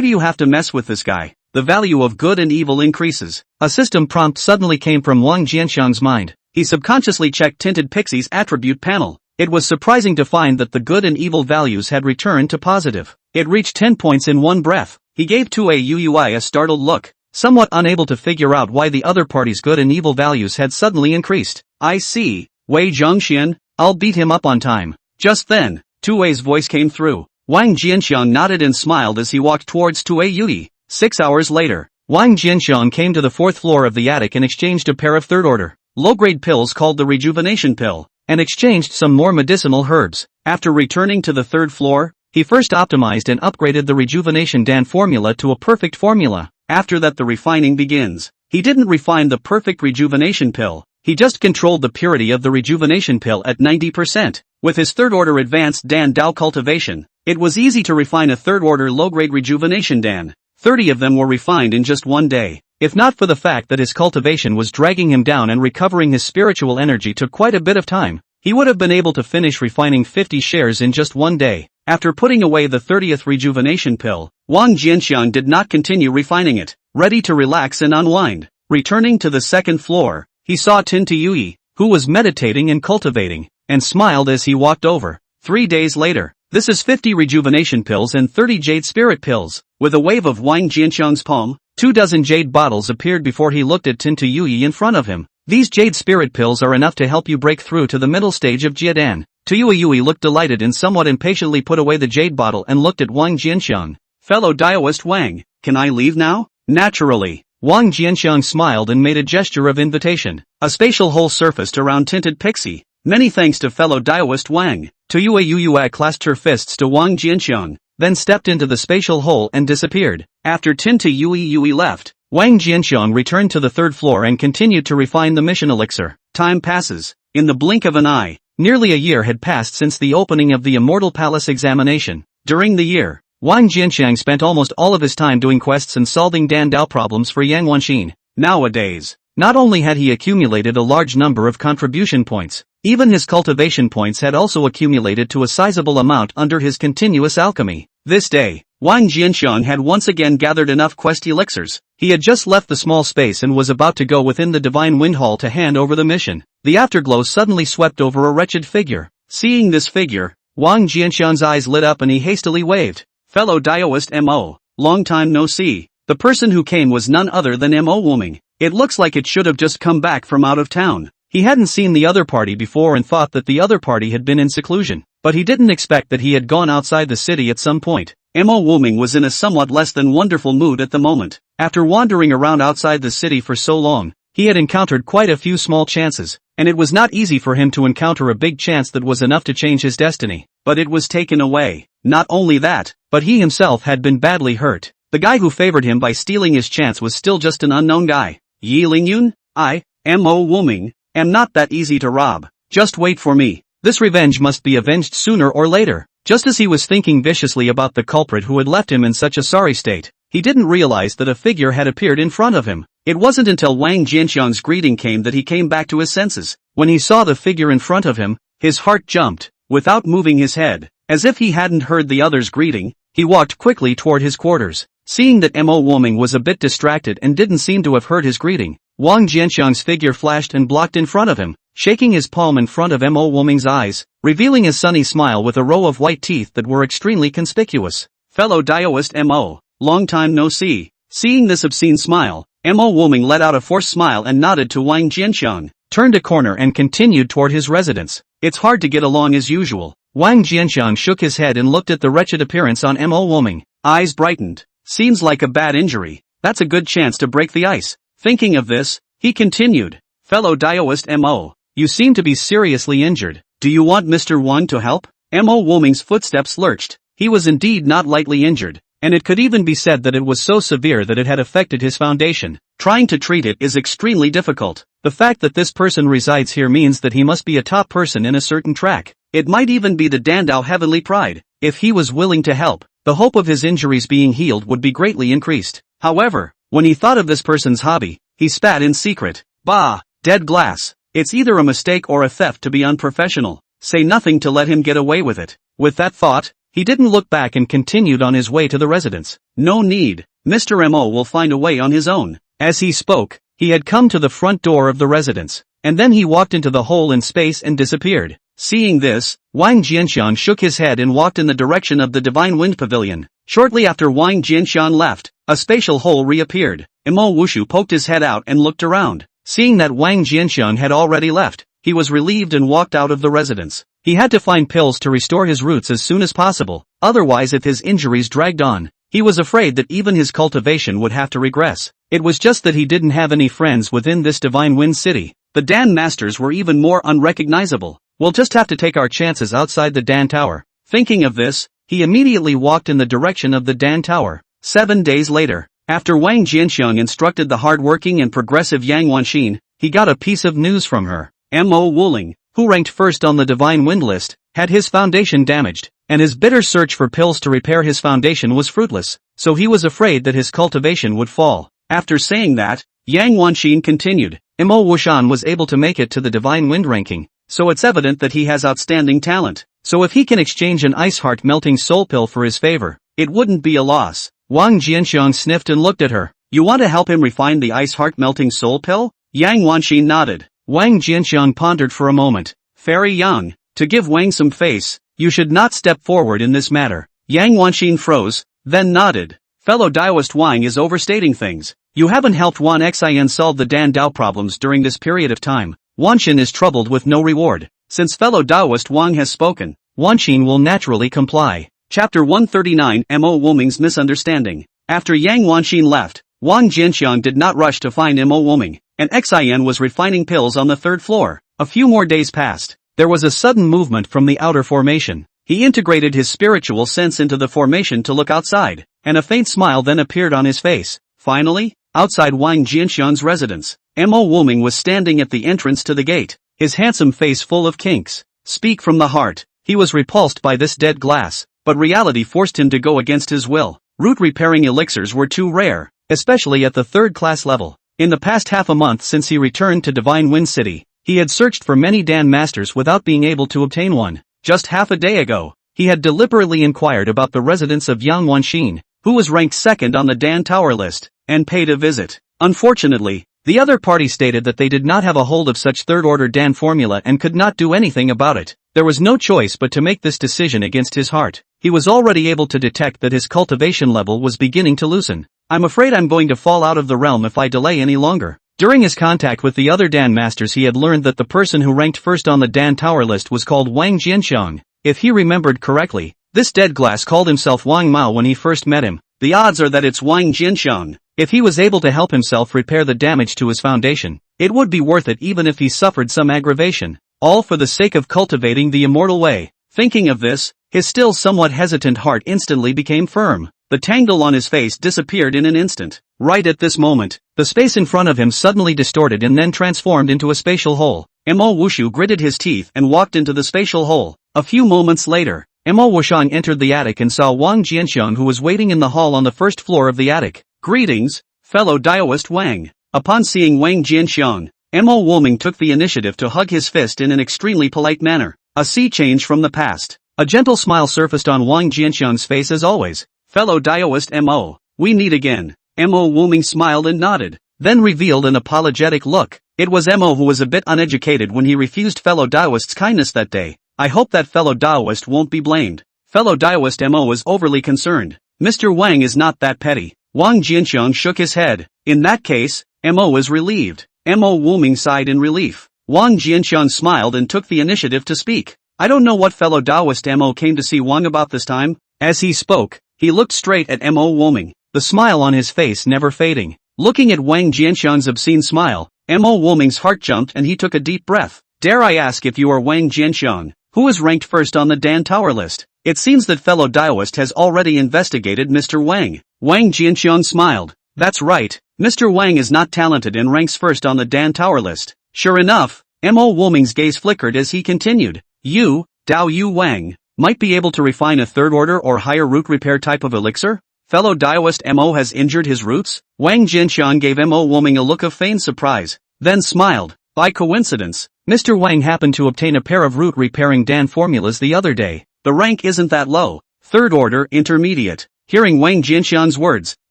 Speaker 1: do you have to mess with this guy? The value of good and evil increases. A system prompt suddenly came from Wang Jianxiang's mind. He subconsciously checked Tinted Pixie's attribute panel. It was surprising to find that the good and evil values had returned to positive. It reached 10 points in one breath. He gave Tue Yue a startled look, somewhat unable to figure out why the other party's good and evil values had suddenly increased. I see, Wei Zhongxian, I'll beat him up on time. Just then, Tue's voice came through. Wang Jianxiang nodded and smiled as he walked towards Tue Yue. 6 hours later, Wang Jianxiang came to the 4th floor of the attic and exchanged a pair of third-order, low-grade pills called the rejuvenation pill, and exchanged some more medicinal herbs. After returning to the 3rd floor, he first optimized and upgraded the rejuvenation Dan formula to a perfect formula. After that the refining begins. He didn't refine the perfect rejuvenation pill, he just controlled the purity of the rejuvenation pill at 90%. With his third-order advanced Dan Dao cultivation, it was easy to refine a third-order low-grade rejuvenation Dan. 30 of them were refined in just one day. If not for the fact that his cultivation was dragging him down and recovering his spiritual energy took quite a bit of time, he would have been able to finish refining 50 shares in just one day. After putting away the 30th rejuvenation pill, Wang Jianxiang did not continue refining it. Ready to relax and unwind, returning to the 2nd floor, he saw Tin Yue, who was meditating and cultivating, and smiled as he walked over. 3 days later, this is 50 rejuvenation pills and 30 jade spirit pills. With a wave of Wang Jianxiang's palm, 24 jade bottles appeared before he looked at Tin Yue in front of him. These jade spirit pills are enough to help you break through to the middle stage of Jiedan. Tue Yue looked delighted and somewhat impatiently put away the jade bottle and looked at Wang Jianxiang. Fellow Daoist Wang, can I leave now? Naturally. Wang Jianxiang smiled and made a gesture of invitation. A spatial hole surfaced around Tinted Pixie. Many thanks to fellow Daoist Wang. Tue Yue clasped her fists to Wang Jianxiang, then stepped into the spatial hole and disappeared. After Tin Yue left, Wang Jianxiang returned to the 3rd floor and continued to refine the mission elixir. Time passes. In the blink of an eye, nearly a year had passed since the opening of the Immortal Palace examination. During the year, Wang Jianxiang spent almost all of his time doing quests and solving Dan Dao problems for Yang Wanxin. Nowadays, not only had he accumulated a large number of contribution points, even his cultivation points had also accumulated to a sizable amount under his continuous alchemy. This day, Wang Jianxiang had once again gathered enough quest elixirs. He had just left the small space and was about to go within the Divine Wind Hall to hand over the mission. The afterglow suddenly swept over a wretched figure. Seeing this figure, Wang Jianxiang's eyes lit up and he hastily waved. Fellow Daoist Mo, long time no see. The person who came was none other than Mo Woming. It looks like it should have just come back from out of town. He hadn't seen the other party before and thought that the other party had been in seclusion, but he didn't expect that he had gone outside the city at some point. Mo Woming was in a somewhat less than wonderful mood at the moment. After wandering around outside the city for so long, he had encountered quite a few small chances, and it was not easy for him to encounter a big chance that was enough to change his destiny. But it was taken away. Not only that, but he himself had been badly hurt. The guy who favored him by stealing his chance was still just an unknown guy. Yi Lingyun? I, Mo Woming, am not that easy to rob. Just wait for me. This revenge must be avenged sooner or later. Just as he was thinking viciously about the culprit who had left him in such a sorry state, he didn't realize that a figure had appeared in front of him. It wasn't until Wang Jianxiang's greeting came that he came back to his senses. When he saw the figure in front of him, his heart jumped. Without moving his head, As if he hadn't heard the other's greeting, he walked quickly toward his quarters. Seeing that Mo Woming was a bit distracted and didn't seem to have heard his greeting, Wang Jianxiang's figure flashed and blocked in front of him, shaking his palm in front of Mo Woming's eyes, revealing a sunny smile with a row of white teeth that were extremely conspicuous. Fellow Daoist Mo, long time no see. Seeing this obscene smile, Mo Woming let out a forced smile and nodded to Wang Jianxiang, turned a corner and continued toward his residence. It's hard to get along as usual. Wang Jianxiang shook his head and looked at the wretched appearance on Mo Woming. Eyes brightened. Seems like a bad injury. That's a good chance to break the ice. Thinking of this, he continued. Fellow Daoist Mo, you seem to be seriously injured. Do you want Mr. Wang to help? Mo Woming's footsteps lurched. He was indeed not lightly injured, and it could even be said that it was so severe that it had affected his foundation. Trying to treat it is extremely difficult. The fact that this person resides here means that he must be a top person in a certain track. It might even be the Dandao Heavenly Pride. If he was willing to help, the hope of his injuries being healed would be greatly increased. However, when he thought of this person's hobby, he spat in secret. Bah, dead glass. It's either a mistake or a theft to be unprofessional. Say nothing to let him get away with it. With that thought, he didn't look back and continued on his way to the residence. No need. Mr. Mo will find a way on his own. As he spoke, he had come to the front door of the residence, and then he walked into the hole in space and disappeared. Seeing this, Wang Jianxiang shook his head and walked in the direction of the Divine Wind Pavilion. Shortly after Wang Jianxiang left, a spatial hole reappeared. Mo Wushu poked his head out and looked around. Seeing that Wang Jianxiang had already left, he was relieved and walked out of the residence. He had to find pills to restore his roots as soon as possible, otherwise if his injuries dragged on, he was afraid that even his cultivation would have to regress. It was just that he didn't have any friends within this Divine Wind City. The Dan Masters were even more unrecognizable. We'll just have to take our chances outside the Dan Tower. Thinking of this, he immediately walked in the direction of the Dan Tower. 7 days later, after Wang Jianxiang instructed the hard-working and progressive Yang Wanxin, he got a piece of news from her. Mo Wuling, who ranked first on the Divine Wind list, had his foundation damaged, and his bitter search for pills to repair his foundation was fruitless, so he was afraid that his cultivation would fall. After saying that, Yang Wanxin continued, Mo Wushan was able to make it to the Divine Wind ranking, so it's evident that he has outstanding talent. So if he can exchange an ice heart melting soul pill for his favor, it wouldn't be a loss. Wang Jianxiang sniffed and looked at her. You want to help him refine the ice heart melting soul pill? Yang Wanxin nodded. Wang Jianxiang pondered for a moment. Very young. To give Wang some face, you should not step forward in this matter. Yang Wanxin froze, then nodded. Fellow Daoist Wang is overstating things. You haven't helped Wan Xin solve the Dan Dao problems during this period of time. Wanxin is troubled with no reward. Since fellow Daoist Wang has spoken, Wanxin will naturally comply. Chapter 139 Mo Woming's Misunderstanding. After Yang Wanxin left, Wang Jianxiang did not rush to find Mo Woming, and Xin was refining pills on the 3rd floor. A few more days passed. There was a sudden movement from the outer formation. He integrated his spiritual sense into the formation to look outside, and a faint smile then appeared on his face. Finally, outside Wang Jianxiang's residence, Mo Woming was standing at the entrance to the gate, his handsome face full of kinks. Speak from the heart. He was repulsed by this dead glass, but reality forced him to go against his will. Root repairing elixirs were too rare, especially at the 3rd class level. In the past half a month since he returned to Divine Wind City, he had searched for many Dan Masters without being able to obtain one. Just half a day ago, he had deliberately inquired about the residence of Yang Wanxin, who was ranked 2nd on the Dan Tower list, and paid a visit. Unfortunately, the other party stated that they did not have a hold of such 3rd-order Dan formula and could not do anything about it. There was no choice but to make this decision against his heart. He was already able to detect that his cultivation level was beginning to loosen. I'm afraid I'm going to fall out of the realm if I delay any longer. During his contact with the other Dan Masters, he had learned that the person who ranked first on the Dan Tower list was called Wang Jianxiang. If he remembered correctly, this dead glass called himself Wang Mao when he first met him. The odds are that it's Wang Jianxiang. If he was able to help himself repair the damage to his foundation, it would be worth it even if he suffered some aggravation. All for the sake of cultivating the immortal way. Thinking of this, his still somewhat hesitant heart instantly became firm. The tangle on his face disappeared in an instant. Right at this moment, the space in front of him suddenly distorted and then transformed into a spatial hole. Mo Wushu gritted his teeth and walked into the spatial hole. A few moments later, Mo Wushang entered the attic and saw Wang Jianxiang, who was waiting in the hall on the 1st floor of the attic. Greetings, fellow Daoist Wang. Upon seeing Wang Jianxiang, Mo Woming took the initiative to hug his fist in an extremely polite manner. A sea change from the past. A gentle smile surfaced on Wang Jianxiang's face as always. Fellow Daoist Mo, we meet again. Mo Wuming smiled and nodded, then revealed an apologetic look. It was Mo who was a bit uneducated when he refused fellow Daoist's kindness that day. I hope that fellow Daoist won't be blamed. Fellow Daoist Mo was overly concerned. Mr. Wang is not that petty. Wang Jianxiang shook his head. In that case, Mo is relieved. Mo Wuming sighed in relief. Wang Jianxiang smiled and took the initiative to speak. I don't know what fellow Daoist Mo came to see Wang about this time. As he spoke, he looked straight at Mo Wuming, the smile on his face never fading. Looking at Wang Jianxiang's obscene smile, Mo Wuming's heart jumped and he took a deep breath. Dare I ask if you are Wang Jianxiang, who is ranked first on the Dan Tower list? It seems that fellow Daoist has already investigated Mr. Wang. Wang Jianxiang smiled. That's right, Mr. Wang is not talented and ranks first on the Dan Tower list. Sure enough, Mo Wuming's gaze flickered as he continued. You, Dao Yu Wang, might be able to refine a third order or higher root repair type of elixir? Fellow Daoist Mo has injured his roots? Wang Jianxiang gave Mo Wuming a look of feigned surprise, then smiled. By coincidence, Mr. Wang happened to obtain a pair of root repairing Dan formulas the other day. The rank isn't that low. Third order intermediate. Hearing Wang Jianxiang's words,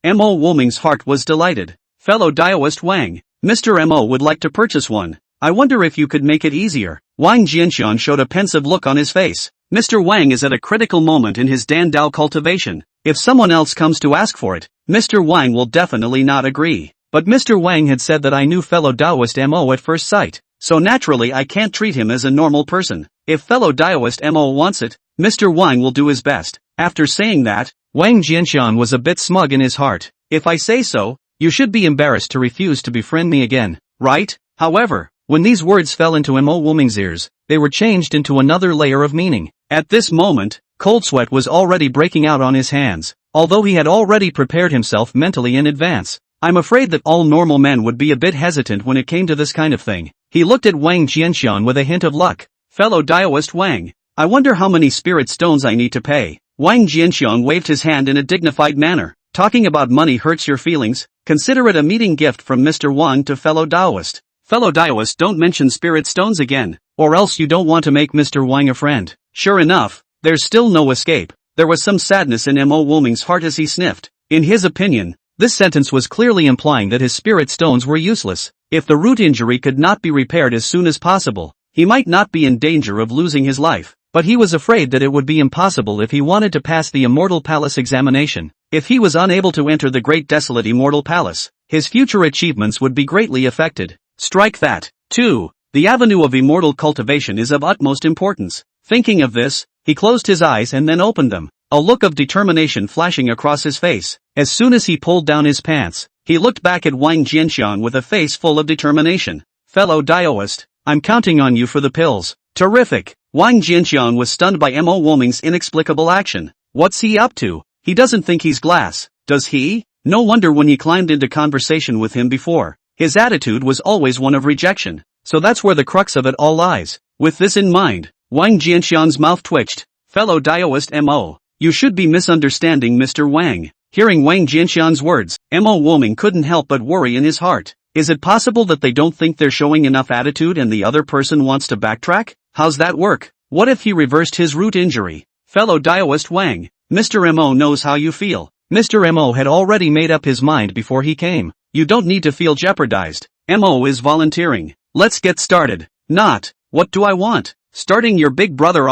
Speaker 1: Mo Wuming's heart was delighted. Fellow Daoist Wang, Mr. Mo would like to purchase one. I wonder if you could make it easier. Wang Jianxiang showed a pensive look on his face. Mr. Wang is at a critical moment in his Dan Dao cultivation. If someone else comes to ask for it, Mr. Wang will definitely not agree. But Mr. Wang had said that I knew fellow Daoist Mo at first sight, so naturally I can't treat him as a normal person. If fellow Daoist Mo wants it, Mr. Wang will do his best. After saying that, Wang Jianxiang was a bit smug in his heart. If I say so, you should be embarrassed to refuse to befriend me again, right? However, when these words fell into Mo Wuming's ears, they were changed into another layer of meaning. At this moment, cold sweat was already breaking out on his hands, although he had already prepared himself mentally in advance. I'm afraid that all normal men would be a bit hesitant when it came to this kind of thing. He looked at Wang Jianxiang with a hint of luck. Fellow Daoist Wang, I wonder how many spirit stones I need to pay. Wang Jianxiang waved his hand in a dignified manner. Talking about money hurts your feelings. Consider it a meeting gift from Mr. Wang to fellow Daoist. Fellow Daoist, don't mention spirit stones again, or else you don't want to make Mr. Wang a friend. Sure enough, there's still no escape. There was some sadness in Mo Wuming's heart as he sniffed. In his opinion, this sentence was clearly implying that his spirit stones were useless. If the root injury could not be repaired as soon as possible, he might not be in danger of losing his life. But he was afraid that it would be impossible if he wanted to pass the Immortal Palace examination. If he was unable to enter the Great Desolate Immortal Palace, his future achievements would be greatly affected. Strike that. 2. The avenue of immortal cultivation is of utmost importance. Thinking of this, he closed his eyes and then opened them, a look of determination flashing across his face. As soon as he pulled down his pants, he looked back at Wang Jianxiang with a face full of determination. Fellow Daoist, I'm counting on you for the pills. Terrific. Wang Jianxiang was stunned by Mo Wuming's inexplicable action. What's he up to? He doesn't think he's glass, does he? No wonder when he climbed into conversation with him before, his attitude was always one of rejection. So that's where the crux of it all lies. With this in mind, Wang Jianxiang's mouth twitched. Fellow Daoist Mo, you should be misunderstanding Mr. Wang. Hearing Wang Jianxiang's words, Mo Wuming couldn't help but worry in his heart. Is it possible that they don't think they're showing enough attitude and the other person wants to backtrack? How's that work? What if he reversed his root injury? Fellow Daoist Wang, Mr. Mo knows how you feel. Mr. Mo had already made up his mind before he came. You don't need to feel jeopardized. Mo is volunteering. Let's get started. Not, what do I want? Starting your big brother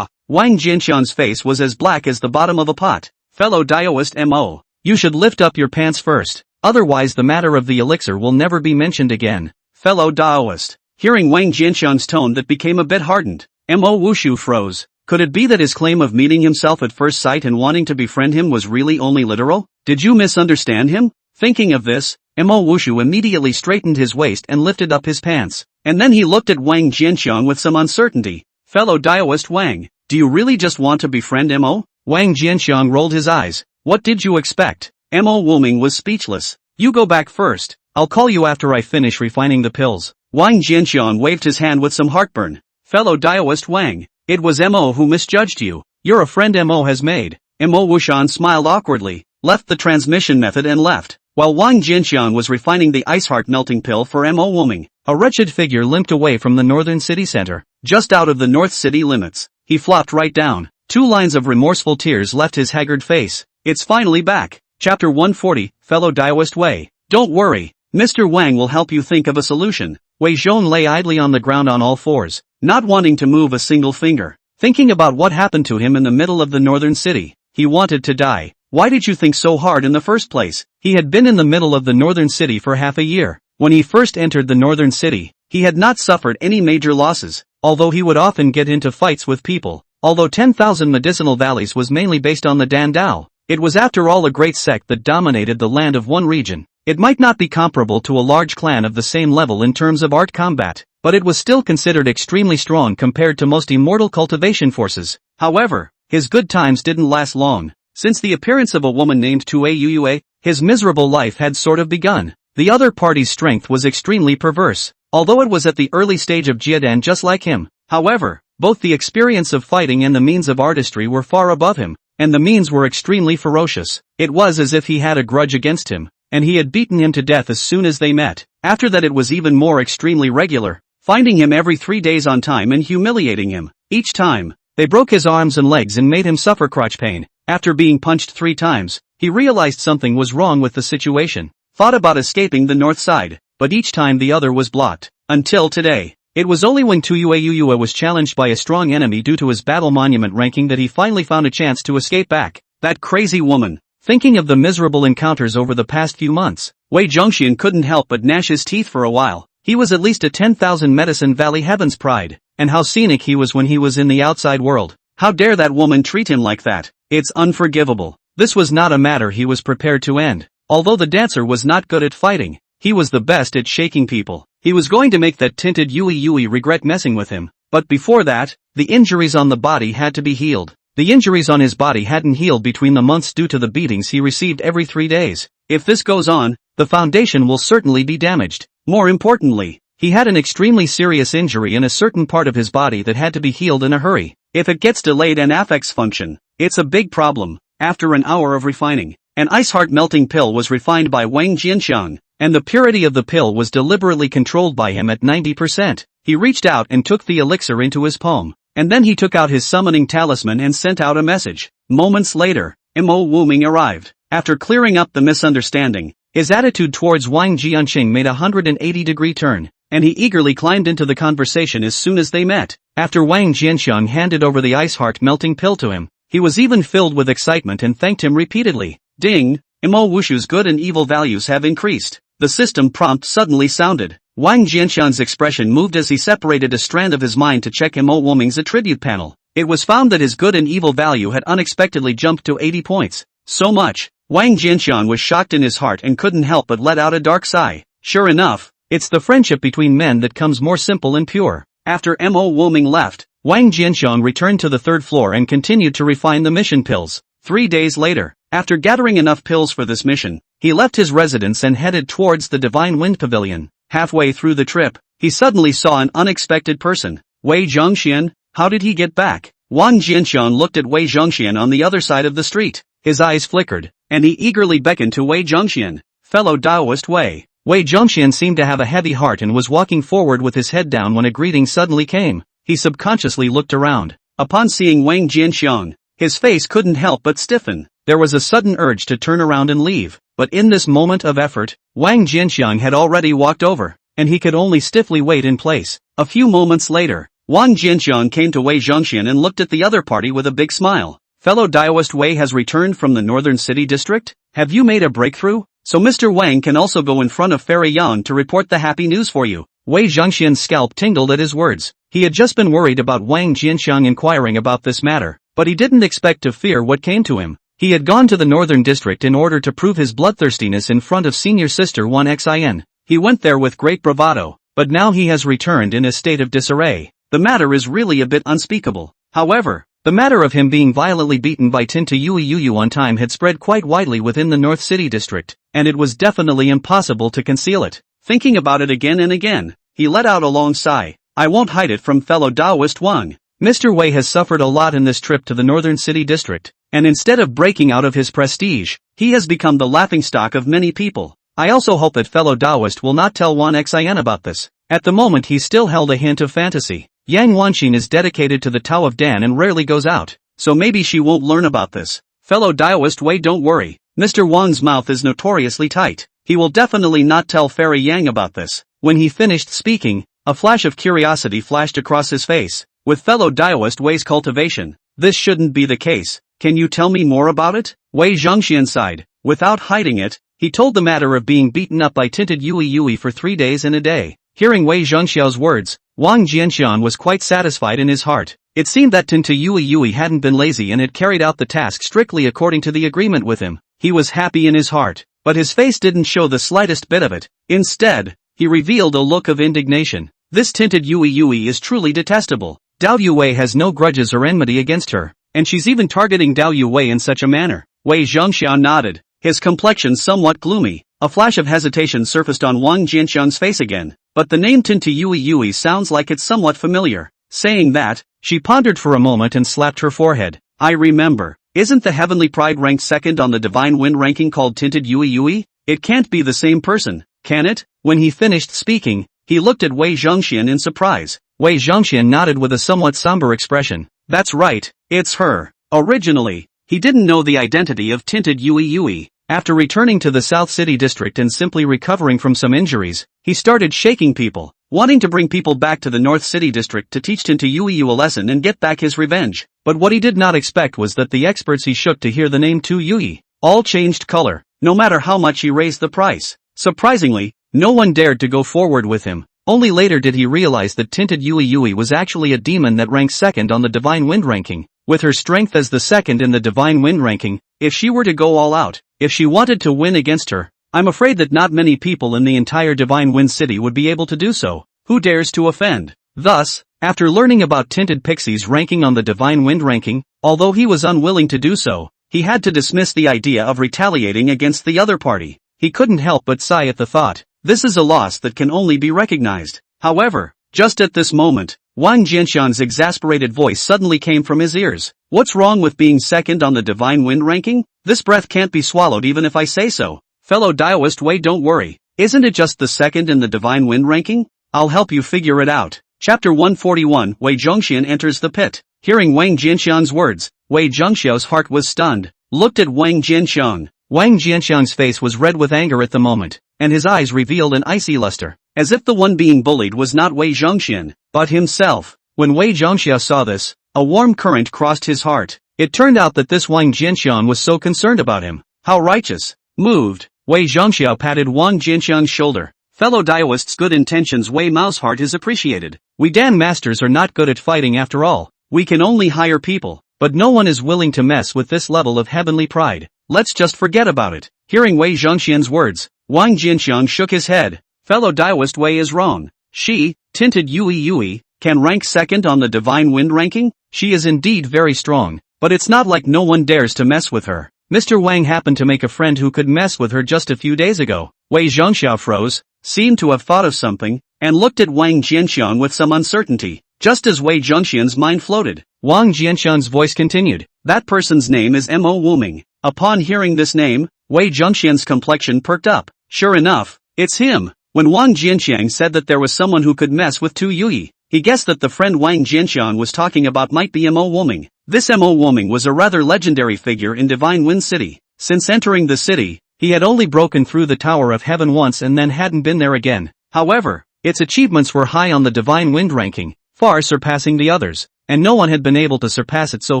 Speaker 1: Wang Jianxiang's face was as black as the bottom of a pot. Fellow Daoist Mo, you should lift up your pants first. Otherwise the matter of the elixir will never be mentioned again. Fellow Daoist. Hearing Wang Jianxiang's tone that became a bit hardened, Mo Wushu froze. Could it be that his claim of meeting himself at first sight and wanting to befriend him was really only literal? Did you misunderstand him? Thinking of this, Mo Wushu immediately straightened his waist and lifted up his pants. And then he looked at Wang Jianxiang with some uncertainty. Fellow Daoist Wang, do you really just want to befriend Mo? Wang Jianxiang rolled his eyes. What did you expect? Mo Wuming was speechless. You go back first. I'll call you after I finish refining the pills. Wang Jianxiang waved his hand with some heartburn. Fellow Daoist Wang, it was Mo who misjudged you. You're a friend Mo has made. Mo Wushan smiled awkwardly, left the transmission method and left. While Wang Jianxiang was refining the ice heart melting pill for Mo Wuming, a wretched figure limped away from the northern city center. Just out of the north city limits, he flopped right down. 2 lines of remorseful tears left his haggard face. It's finally back. Chapter 140, Fellow Daoist Wei. Don't worry, Mr. Wang will help you think of a solution. Wei Zhong lay idly on the ground on all fours, not wanting to move a single finger, thinking about what happened to him in the middle of the northern city. He wanted to die. Why did you think so hard in the first place? He had been in the middle of the northern city for half a year. When he first entered the northern city, he had not suffered any major losses, although he would often get into fights with people. Although 10,000 Medicinal Valleys was mainly based on the Dan Dao, it was after all a great sect that dominated the land of one region. It might not be comparable to a large clan of the same level in terms of art combat, but it was still considered extremely strong compared to most immortal cultivation forces. However, his good times didn't last long. Since the appearance of a woman named Tue Yue, his miserable life had sort of begun. The other party's strength was extremely perverse, although it was at the early stage of Jiedan just like him. However, both the experience of fighting and the means of artistry were far above him, and the means were extremely ferocious. It was as if he had a grudge against him, and he had beaten him to death as soon as they met. After that it was even more extremely regular, finding him every 3 days on time and humiliating him. Each time, they broke his arms and legs and made him suffer crotch pain. After being punched 3 times, he realized something was wrong with the situation. Thought about escaping the north side, but each time the other was blocked. Until today. It was only when Tuyue was challenged by a strong enemy due to his battle monument ranking that he finally found a chance to escape back. That crazy woman. Thinking of the miserable encounters over the past few months, Wei Zhongxian couldn't help but gnash his teeth for a while. He was at least a 10,000 Medicine Valley Heaven's pride, and how scenic he was when he was in the outside world. How dare that woman treat him like that? It's unforgivable. This was not a matter he was prepared to end. Although the dancer was not good at fighting, he was the best at shaking people. He was going to make that tinted Yue regret messing with him. But before that, the injuries on the body had to be healed. The injuries on his body hadn't healed between the months due to the beatings he received every 3 days. If this goes on, the foundation will certainly be damaged. More importantly, he had an extremely serious injury in a certain part of his body that had to be healed in a hurry. If it gets delayed and affects function, it's a big problem. After an hour of refining, an ice heart melting pill was refined by Wang Jianxiang, and the purity of the pill was deliberately controlled by him at 90%. He reached out and took the elixir into his palm, and then he took out his summoning talisman and sent out a message. Moments later, Mo Wuming arrived. After clearing up the misunderstanding, his attitude towards Wang Jianxing made a 180-degree turn, and he eagerly climbed into the conversation as soon as they met. After Wang Jianxiang handed over the ice heart melting pill to him, he was even filled with excitement and thanked him repeatedly. Ding! Mo Wushu's good and evil values have increased. The system prompt suddenly sounded. Wang Jianxiang's expression moved as he separated a strand of his mind to check Mo Wuming's attribute panel. It was found that his good and evil value had unexpectedly jumped to 80 points. So much. Wang Jianxiang was shocked in his heart and couldn't help but let out a dark sigh. Sure enough, it's the friendship between men that comes more simple and pure. After Mo Wuming left, Wang Jianxiang returned to the 3rd floor and continued to refine the mission pills. 3 days later, after gathering enough pills for this mission, he left his residence and headed towards the Divine Wind Pavilion. Halfway through the trip, he suddenly saw an unexpected person. Wei Zhongxian, how did he get back? Wang Jianxiang looked at Wei Zhongxian on the other side of the street. His eyes flickered, and he eagerly beckoned to Wei Zhongxian. Fellow Daoist Wei. Wei Zhongxian seemed to have a heavy heart and was walking forward with his head down when a greeting suddenly came. He subconsciously looked around. Upon seeing Wang Jianxiang, his face couldn't help but stiffen. There was a sudden urge to turn around and leave, but in this moment of effort, Wang Jianxiang had already walked over, and he could only stiffly wait in place. A few moments later, Wang Jianxiang came to Wei Zhongxian and looked at the other party with a big smile. Fellow Daoist Wei has returned from the northern city district? Have you made a breakthrough? So Mr. Wang can also go in front of Fairy Yang to report the happy news for you. Wei Zhongxian's scalp tingled at his words. He had just been worried about Wang Jianxiang inquiring about this matter, but he didn't expect to fear what came to him. He had gone to the northern district in order to prove his bloodthirstiness in front of senior sister 1xin. He went there with great bravado, but now he has returned in a state of disarray. The matter is really a bit unspeakable. However, the matter of him being violently beaten by Tinta Yue on time had spread quite widely within the North City district, and it was definitely impossible to conceal it. Thinking about it again and again, he let out a long sigh. I won't hide it from fellow Daoist Wang. Mr. Wei has suffered a lot in this trip to the Northern City district, and instead of breaking out of his prestige, he has become the laughingstock of many people. I also hope that fellow Daoist will not tell 1xin about this. At the moment he still held a hint of fantasy. Yang Wanxin is dedicated to the Tao of Dan and rarely goes out. so maybe she won't learn about this. Fellow Daoist Wei, don't worry. Mr. Wang's mouth is notoriously tight. He will definitely not tell Fairy Yang about this. When he finished speaking, a flash of curiosity flashed across his face. With fellow Daoist Wei's cultivation, this shouldn't be the case. Can you tell me more about it? Wei Zhongxian sighed. Without hiding it, he told the matter of being beaten up by tinted Yui for 3 days and a day. Hearing Wei Zhongxiao's words, Wang Jianxian was quite satisfied in his heart. It seemed that Tinta Yui hadn't been lazy and had carried out the task strictly according to the agreement with him. He was happy in his heart, but his face didn't show the slightest bit of it. Instead, he revealed a look of indignation. This tinted Yui is truly detestable. Dao Yue has no grudges or enmity against her, and she's even targeting Dao Yue in such a manner. Wei Zhongxiao nodded, his complexion somewhat gloomy. A flash of hesitation surfaced on Wang Jianxian's face again, but the name Tinta Yui sounds like it's somewhat familiar. Saying that, she pondered for a moment and slapped her forehead. I remember. Isn't the Heavenly Pride ranked second on the Divine Wind ranking called Tinted Yui? It can't be the same person, can it? When he finished speaking, he looked at Wei Zhongxian in surprise. Wei Zhongxian nodded with a somewhat somber expression. That's right, it's her. Originally, he didn't know the identity of Tinted Yui. After returning to the South City District and simply recovering from some injuries, he started shaking people, wanting to bring people back to the North City District to teach Tinta Yui a lesson and get back his revenge. But what he did not expect was that the experts he shook to hear the name Tu Yui all changed color, no matter how much he raised the price. Surprisingly, no one dared to go forward with him. Only later did he realize that Tinted Yui was actually a demon that ranked second on the Divine Wind ranking. With her strength as the second in the Divine Wind ranking, if she were to go all out, if she wanted to win against her, I'm afraid that not many people in the entire Divine Wind City would be able to do so. Who dares to offend? Thus, after learning about Tinted Pixie's ranking on the Divine Wind ranking, although he was unwilling to do so, he had to dismiss the idea of retaliating against the other party. He couldn't help but sigh at the thought. This is a loss that can only be recognized. However, just at this moment, Wang Jianxian's exasperated voice suddenly came from his ears. What's wrong with being second on the Divine Wind ranking? This breath can't be swallowed even if I say so. Fellow Daoist Wei, don't worry. Isn't it just the second in the Divine Wind ranking? I'll help you figure it out. Chapter 141 Wei Zhongxian enters the pit. Hearing Wang Jianxian's words, Wei Zhongxiao's heart was stunned. Looked at Wang Jianxian. Wang Jianxian's face was red with anger at the moment, and his eyes revealed an icy luster, as if the one being bullied was not Wei Zhongxian, but himself. When Wei Zhongxiao saw this, a warm current crossed his heart. It turned out that this Wang Jianxian was so concerned about him. How righteous. Moved, Wei Zhongxiao patted Wang Jianxian's shoulder. Fellow Daoists' good intentions. Wei Mao's heart is appreciated. We Dan masters are not good at fighting after all. We can only hire people, but no one is willing to mess with this level of heavenly pride. Let's just forget about it. Hearing Wei Zhongxian's words, Wang Jianxian shook his head. Fellow Daoist Wei is wrong. She, Tinted Yui, can rank second on the Divine Wind ranking? She is indeed very strong, but it's not like no one dares to mess with her. Mr. Wang happened to make a friend who could mess with her just a few days ago. Wei Zhongxiao froze, seemed to have thought of something, and looked at Wang Jianxian with some uncertainty. Just as Wei Zhongxian's mind floated, Wang Jianxian's voice continued. That person's name is Mo Wuming. Upon hearing this name, Wei Zhongxian's complexion perked up. Sure enough, it's him. When Wang Jianxian said that there was someone who could mess with Tu Yui, he guessed that the friend Wang Jianxian was talking about might be Mo Wuming. This Mo Wuming was a rather legendary figure in Divine Wind City. Since entering the city, he had only broken through the Tower of Heaven once and then hadn't been there again. However, its achievements were high on the Divine Wind ranking, far surpassing the others, and no one had been able to surpass it so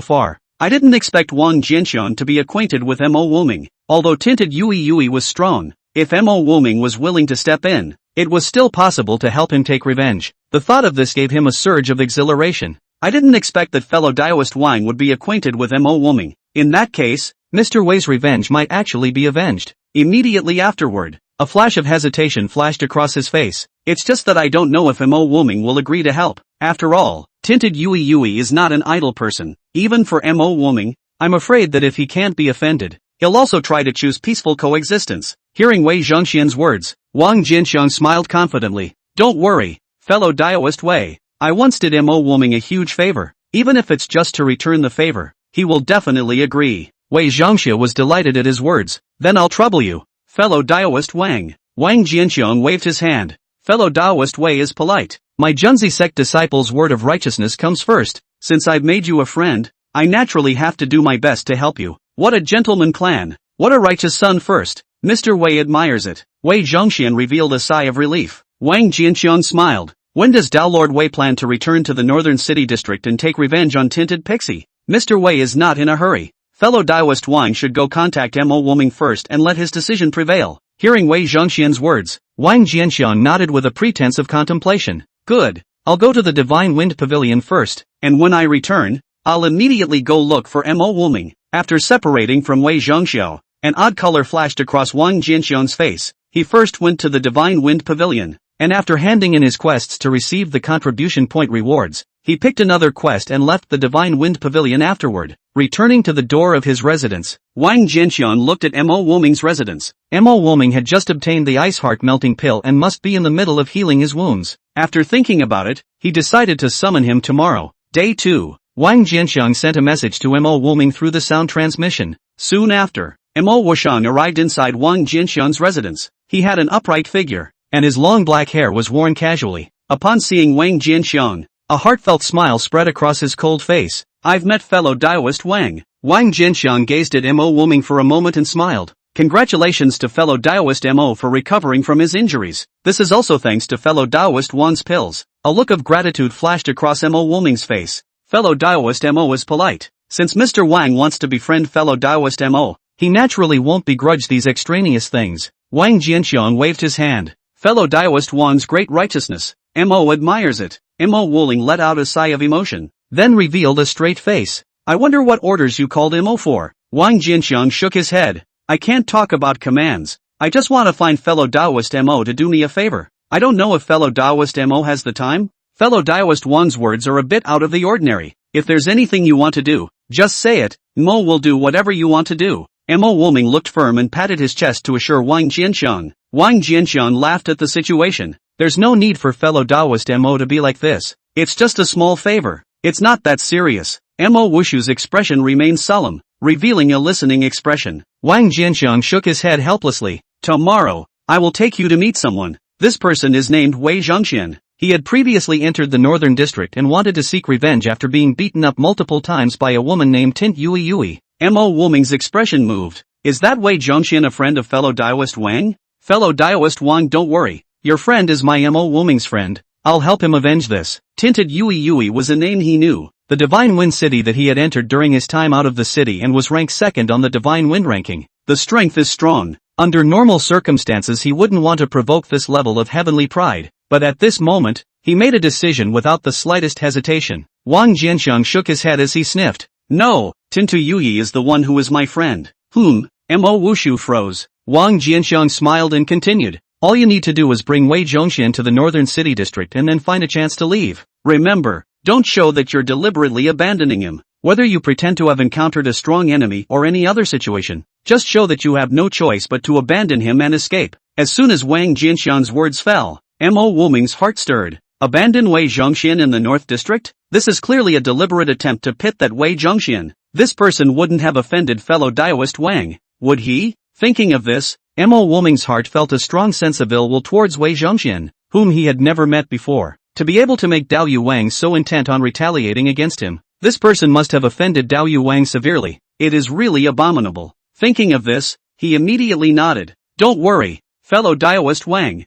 Speaker 1: far. I didn't expect Wang Jianxian to be acquainted with Mo Wuming. Although Tinted Yui was strong, if Mo Wuming was willing to step in, it was still possible to help him take revenge. The thought of this gave him a surge of exhilaration. I didn't expect that fellow Daoist Wang would be acquainted with Mo Wuming. In that case, Mr. Wei's revenge might actually be avenged. Immediately afterward, a flash of hesitation flashed across his face. It's just that I don't know if Mo Wuming will agree to help. After all, Tinted Yui is not an idle person. Even for Mo Wuming, I'm afraid that if he can't be offended, he'll also try to choose peaceful coexistence. Hearing Wei Zhongxian's words, Wang Jianxian smiled confidently. Don't worry, fellow Daoist Wei. I once did Mo Wuming a huge favor. Even if it's just to return the favor, he will definitely agree. Wei Zhongxia was delighted at his words. Then I'll trouble you, fellow Daoist Wang. Wang Jianxian waved his hand. Fellow Daoist Wei is polite. My Junzi sect disciple's word of righteousness comes first. Since I've made you a friend, I naturally have to do my best to help you. What a gentleman clan. What a righteous son first. Mr. Wei admires it. Wei Zhongxian revealed a sigh of relief. Wang Jianxiang smiled. When does Dao Lord Wei plan to return to the Northern City District and take revenge on Tinted Pixie? Mr. Wei is not in a hurry. Fellow Daoist Wang should go contact Mo Wuming first and let his decision prevail. Hearing Wei Zhongxian's words, Wang Jianxiang nodded with a pretense of contemplation. Good. I'll go to the Divine Wind Pavilion first, and when I return, I'll immediately go look for Mo Wuming. After separating from Wei Zhongxiao, an odd color flashed across Wang Jianxiang's face. He first went to the Divine Wind Pavilion, and after handing in his quests to receive the contribution point rewards, he picked another quest and left the Divine Wind Pavilion afterward. Returning to the door of his residence, Wang Jianxiang looked at Mo Wuming's residence. Mo Wuming had just obtained the Ice Heart melting pill and must be in the middle of healing his wounds. After thinking about it, he decided to summon him tomorrow. Day 2. Wang Jianxiang sent a message to Mo Wuming through the sound transmission. Soon after, Mo Wushang arrived inside Wang Jianxiang's residence. He had an upright figure, and his long black hair was worn casually. Upon seeing Wang Jianxiang, a heartfelt smile spread across his cold face. I've met fellow Daoist Wang. Wang Jianxiang gazed at Mo Wuming for a moment and smiled. Congratulations to fellow Daoist Mo for recovering from his injuries. This is also thanks to fellow Daoist Wang's pills. A look of gratitude flashed across Mo Wuming's face. Fellow Daoist Mo was polite. Since Mr. Wang wants to befriend fellow Daoist Mo, he naturally won't begrudge these extraneous things. Wang Jianxiang waved his hand. Fellow Daoist Wang's great righteousness. Mo admires it. Mo Wuling let out a sigh of emotion, then revealed a straight face. I wonder what orders you called Mo for. Wang Jianxiang shook his head. I can't talk about commands. I just want to find fellow Daoist Mo to do me a favor. I don't know if fellow Daoist Mo has the time. Fellow Daoist Wang's words are a bit out of the ordinary. If there's anything you want to do, just say it. Mo will do whatever you want to do. Mo Wuming looked firm and patted his chest to assure Wang Jianxiang. Wang Jianxiang laughed at the situation. There's no need for fellow Daoist Mo to be like this. It's just a small favor. It's not that serious. Mo Wushu's expression remained solemn, revealing a listening expression. Wang Jianxiang shook his head helplessly. Tomorrow, I will take you to meet someone. This person is named Wei Zhongxian. He had previously entered the Northern District and wanted to seek revenge after being beaten up multiple times by a woman named Tint Yui Yui. Mo Wuming's expression moved. Is that Wei Zhongxian a friend of fellow Daoist Wang? Fellow Daoist Wang, don't worry. Your friend is my Mo Wuming's friend. I'll help him avenge this. Tinted Yui Yui was a name he knew. The Divine Wind City that he had entered during his time out of the city and was ranked second on the Divine Wind ranking. The strength is strong. Under normal circumstances he wouldn't want to provoke this level of heavenly pride, but at this moment, he made a decision without the slightest hesitation. Wang Jianxiang shook his head as he sniffed. No, Tintu Yui is the one who is my friend. Mo Wushu froze. Wang Jianxiang smiled and continued. All you need to do is bring Wei Zhongxian to the Northern City District and then find a chance to leave. Remember, don't show that you're deliberately abandoning him. Whether you pretend to have encountered a strong enemy or any other situation, just show that you have no choice but to abandon him and escape. As soon as Wang Jianxiang's words fell, Mo Wuming's heart stirred. Abandon Wei Zhongxian in the North District? This is clearly a deliberate attempt to pit that Wei Zhongxian. This person wouldn't have offended fellow Daoist Wang, would he? Thinking of this, Mo Wuming's heart felt a strong sense of ill will towards Wei Zhongxian, whom he had never met before. To be able to make Dao Yu Wang so intent on retaliating against him, this person must have offended Dao Yu Wang severely. It is really abominable. Thinking of this, he immediately nodded. Don't worry, fellow Daoist Wang.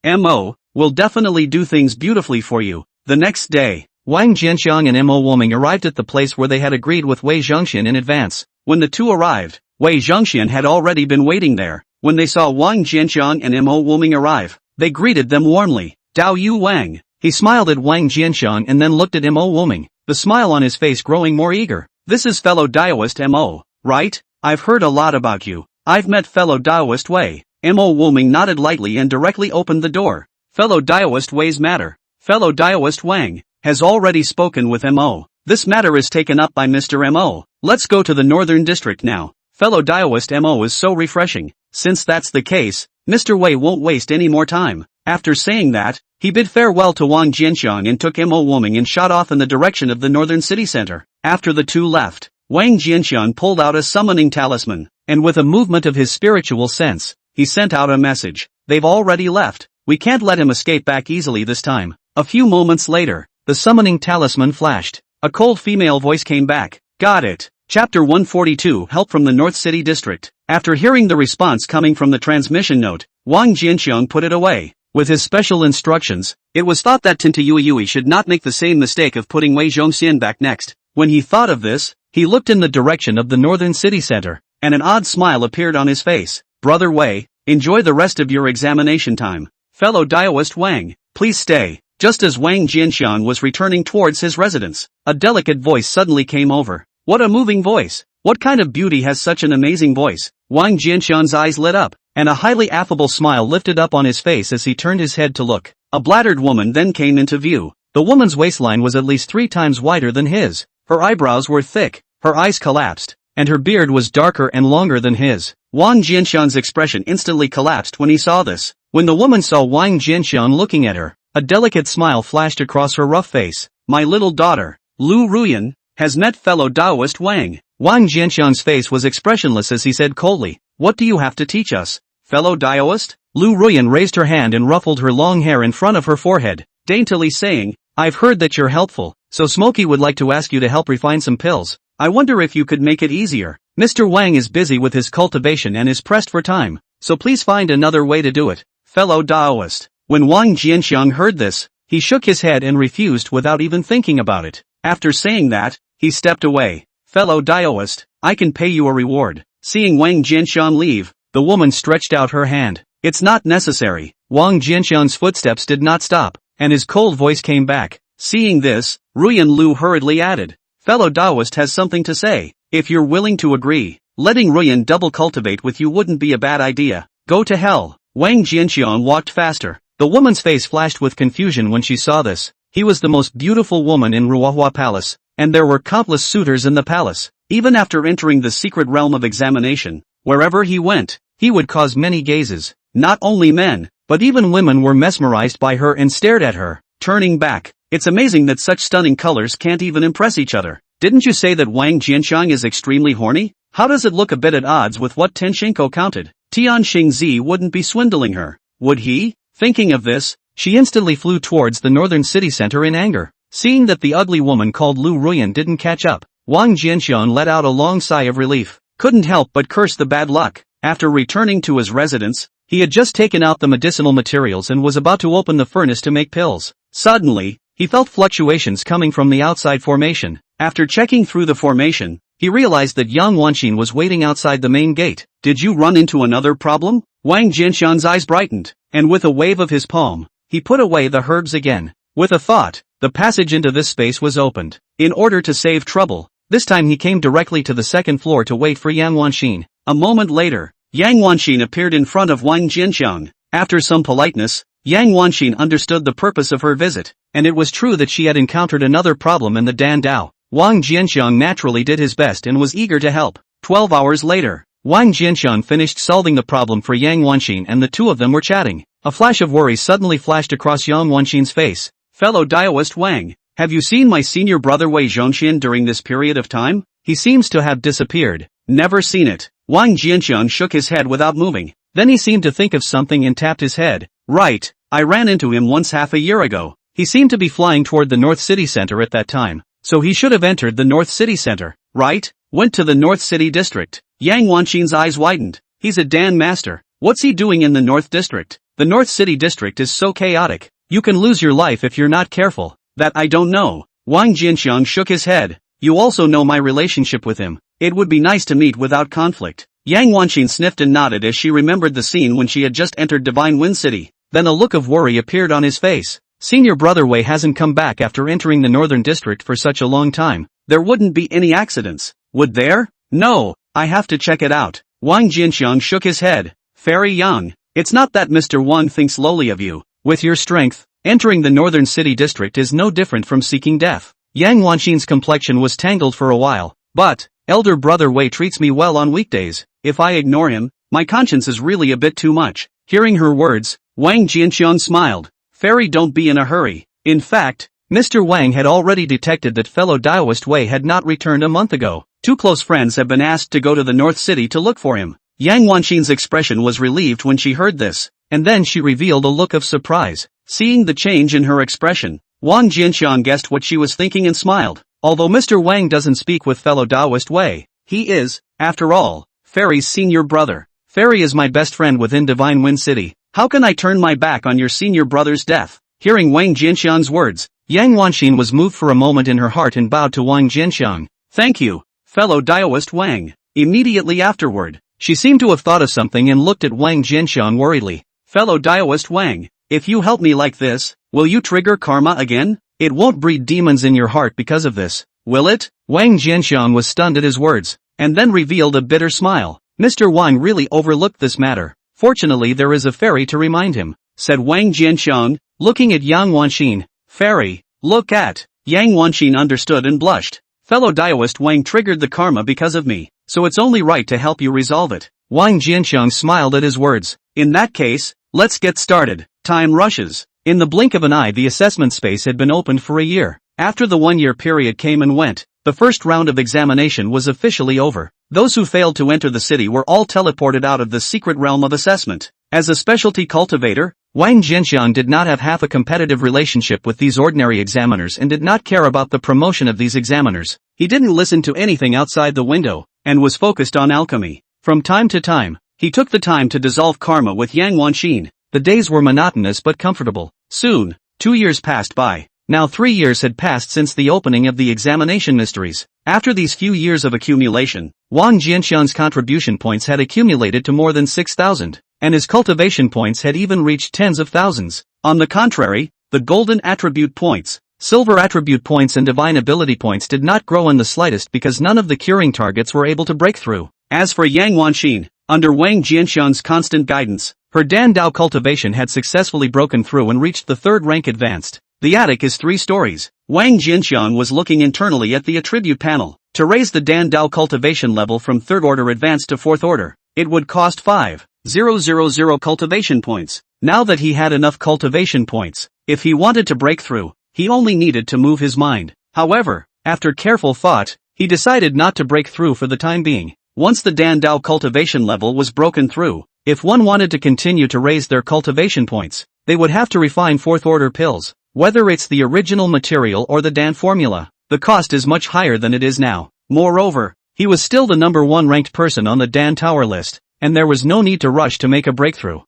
Speaker 1: Mo, will definitely do things beautifully for you. The next day, Wang Jianxiang and Mo Wuming arrived at the place where they had agreed with Wei Zhongxian in advance. When the two arrived, Wei Zhongxian had already been waiting there. When they saw Wang Jianxiang and Mo Wuming arrive, they greeted them warmly. Dao Yu Wang. He smiled at Wang Jianxiang and then looked at Mo Wuming, the smile on his face growing more eager. This is fellow Daoist Mo, right? I've heard a lot about you. I've met fellow Daoist Wei. Mo Wuming nodded lightly and directly opened the door. Fellow Daoist Wei's matter. Fellow Daoist Wang has already spoken with Mo. This matter is taken up by Mr. Mo. Let's go to the Northern District now. Fellow Daoist Mo is so refreshing. Since that's the case, Mr. Wei won't waste any more time. After saying that, he bid farewell to Wang Jianxiang and took Mo Wuming and shot off in the direction of the Northern City Center. After the two left, Wang Jianxiang pulled out a summoning talisman, and with a movement of his spiritual sense, he sent out a message. They've already left. We can't let him escape back easily this time. A few moments later, the summoning talisman flashed. A cold female voice came back. Got it. Chapter 142 Help from the North City District. After hearing the response coming from the transmission note, Wang Jianxiang put it away. With his special instructions, it was thought that Tinta Yui should not make the same mistake of putting Wei Zhongxian back next. When he thought of this, he looked in the direction of the northern city center, and an odd smile appeared on his face. Brother Wei, enjoy the rest of your examination time. Fellow Daoist Wang, please stay. Just as Wang Jianxiang was returning towards his residence, a delicate voice suddenly came over. What a moving voice! What kind of beauty has such an amazing voice? Wang Jianxiang's eyes lit up, and a highly affable smile lifted up on his face as he turned his head to look. A bladdered woman then came into view. The woman's waistline was at least 3 times wider than his. Her eyebrows were thick, her eyes collapsed, and her beard was darker and longer than his. Wang Jianxiang's expression instantly collapsed when he saw this. When the woman saw Wang Jianxiang looking at her, a delicate smile flashed across her rough face. My little daughter, Lu Ruyan, has met fellow Daoist Wang. Wang Jianxiang's face was expressionless as he said coldly, what do you have to teach us, fellow Daoist? Lu Ruyan raised her hand and ruffled her long hair in front of her forehead, daintily saying, I've heard that you're helpful, so Smokey would like to ask you to help refine some pills. I wonder if you could make it easier. Mr. Wang is busy with his cultivation and is pressed for time, so please find another way to do it, fellow Daoist. When Wang Jianxiang heard this, he shook his head and refused without even thinking about it. After saying that, he stepped away. Fellow Daoist, I can pay you a reward. Seeing Wang Jianxiang leave, the woman stretched out her hand. It's not necessary. Wang Jianxiang's footsteps did not stop, and his cold voice came back. Seeing this, Ruyan Lu hurriedly added, fellow Daoist has something to say. If you're willing to agree, letting Ruyan double cultivate with you wouldn't be a bad idea. Go to hell. Wang Jianxiang walked faster. The woman's face flashed with confusion when she saw this. He was the most beautiful woman in Ruohua Palace, and there were countless suitors in the palace. Even after entering the secret realm of examination, wherever he went, he would cause many gazes. Not only men, but even women were mesmerized by her and stared at her. Turning back, it's amazing that such stunning colors can't even impress each other. Didn't you say that Wang Jianxiang is extremely horny? How does it look a bit at odds with what Ten Shinko counted? Tian Xingzi wouldn't be swindling her, would he? Thinking of this, she instantly flew towards the northern city center in anger. Seeing that the ugly woman called Lu Ruyan didn't catch up, Wang Jianxiang let out a long sigh of relief. Couldn't help but curse the bad luck. After returning to his residence, he had just taken out the medicinal materials and was about to open the furnace to make pills. Suddenly, he felt fluctuations coming from the outside formation. After checking through the formation, he realized that Yang Wanxin was waiting outside the main gate. Did you run into another problem? Wang Jianxiang's eyes brightened, and with a wave of his palm, he put away the herbs again. With a thought, the passage into this space was opened. In order to save trouble, this time he came directly to the second floor to wait for Yang Wanxin. A moment later, Yang Wanxin appeared in front of Wang Jianxiang. After some politeness, Yang Wanxin understood the purpose of her visit, and it was true that she had encountered another problem in the Dan Dao. Wang Jianxiang naturally did his best and was eager to help. 12 hours later, Wang Jianxiang finished solving the problem for Yang Wanxin and the two of them were chatting. A flash of worry suddenly flashed across Yang Wanxin's face. Fellow Daoist Wang, have you seen my senior brother Wei Zhongxian during this period of time? He seems to have disappeared. Never seen it. Wang Jianxiang shook his head without moving. Then he seemed to think of something and tapped his head. Right, I ran into him once half a year ago. He seemed to be flying toward the North City Center at that time. So he should have entered the North City Center, right? Went to the North City District. Yang Wanxin's eyes widened. He's a Dan master. What's he doing in the North District? The North City District is so chaotic. You can lose your life if you're not careful. That I don't know. Wang Jianxiang shook his head. You also know my relationship with him. It would be nice to meet without conflict. Yang Wanxin sniffed and nodded as she remembered the scene when she had just entered Divine Wind City. Then a look of worry appeared on his face. Senior brother Wei hasn't come back after entering the Northern District for such a long time. There wouldn't be any accidents, would there? No, I have to check it out. Wang Jianxiang shook his head. Very young. It's not that Mr. Wang thinks lowly of you. With your strength, entering the Northern City District is no different from seeking death. Yang Wanxin's complexion was tangled for a while. But, elder brother Wei treats me well on weekdays. If I ignore him, my conscience is really a bit too much. Hearing her words, Wang Jianxiang smiled. Fairy, don't be in a hurry. In fact, Mr. Wang had already detected that fellow Daoist Wei had not returned a month ago. Two close friends have been asked to go to the North City to look for him. Yang Wanxin's expression was relieved when she heard this, and then she revealed a look of surprise. Seeing the change in her expression, Wang Jianxiang guessed what she was thinking and smiled. Although Mr. Wang doesn't speak with fellow Taoist Wei, he is, after all, Fairy's senior brother. Fairy is my best friend within Divine Wind City. How can I turn my back on your senior brother's death? Hearing Wang Jianxiang's words, Yang Wanxin was moved for a moment in her heart and bowed to Wang Jianxiang. Thank you, fellow Taoist Wang. Immediately afterward, she seemed to have thought of something and looked at Wang Jianxiang worriedly. Fellow Taoist Wang, if you help me like this, will you trigger karma again? It won't breed demons in your heart because of this, will it? Wang Jianxiang was stunned at his words, and then revealed a bitter smile. Mr. Wang really overlooked this matter. Fortunately there is a fairy to remind him, said Wang Jianxiang, looking at Yang Wanxin. Fairy, look at. Yang Wanxin understood and blushed. Fellow Taoist Wang triggered the karma because of me, so it's only right to help you resolve it. Wang Jianxiang smiled at his words. In that case, let's get started. Time rushes. In the blink of an eye the assessment space had been opened for a year. After the 1-year period came and went, the first round of examination was officially over. Those who failed to enter the city were all teleported out of the secret realm of assessment. As a specialty cultivator, Wang Jianxiang did not have half a competitive relationship with these ordinary examiners and did not care about the promotion of these examiners. He didn't listen to anything outside the window, and was focused on alchemy. From time to time, he took the time to dissolve karma with Yang Wanxin. The days were monotonous but comfortable. Soon, 2 years passed by. Now 3 years had passed since the opening of the examination mysteries. After these few years of accumulation, Wang Jianxiang's contribution points had accumulated to more than 6,000, and his cultivation points had even reached tens of thousands. On the contrary, the golden attribute points, silver attribute points and divine ability points did not grow in the slightest because none of the curing targets were able to break through. As for Yang Wanxin, under Wang Jianxiang's constant guidance, her Dan Dao cultivation had successfully broken through and reached the 3rd rank advanced. The attic is 3 stories. Wang Jianxiang was looking internally at the attribute panel. To raise the Dan Dao cultivation level from 3rd order advanced to 4th order, it would cost 5,000 cultivation points. Now that he had enough cultivation points, if he wanted to break through, he only needed to move his mind. However, after careful thought, he decided not to break through for the time being. Once the Dan Dao cultivation level was broken through, if one wanted to continue to raise their cultivation points, they would have to refine 4th order pills. Whether it's the original material or the Dan formula, the cost is much higher than it is now. Moreover, he was still the number 1 ranked person on the Dan Tower list, and there was no need to rush to make a breakthrough.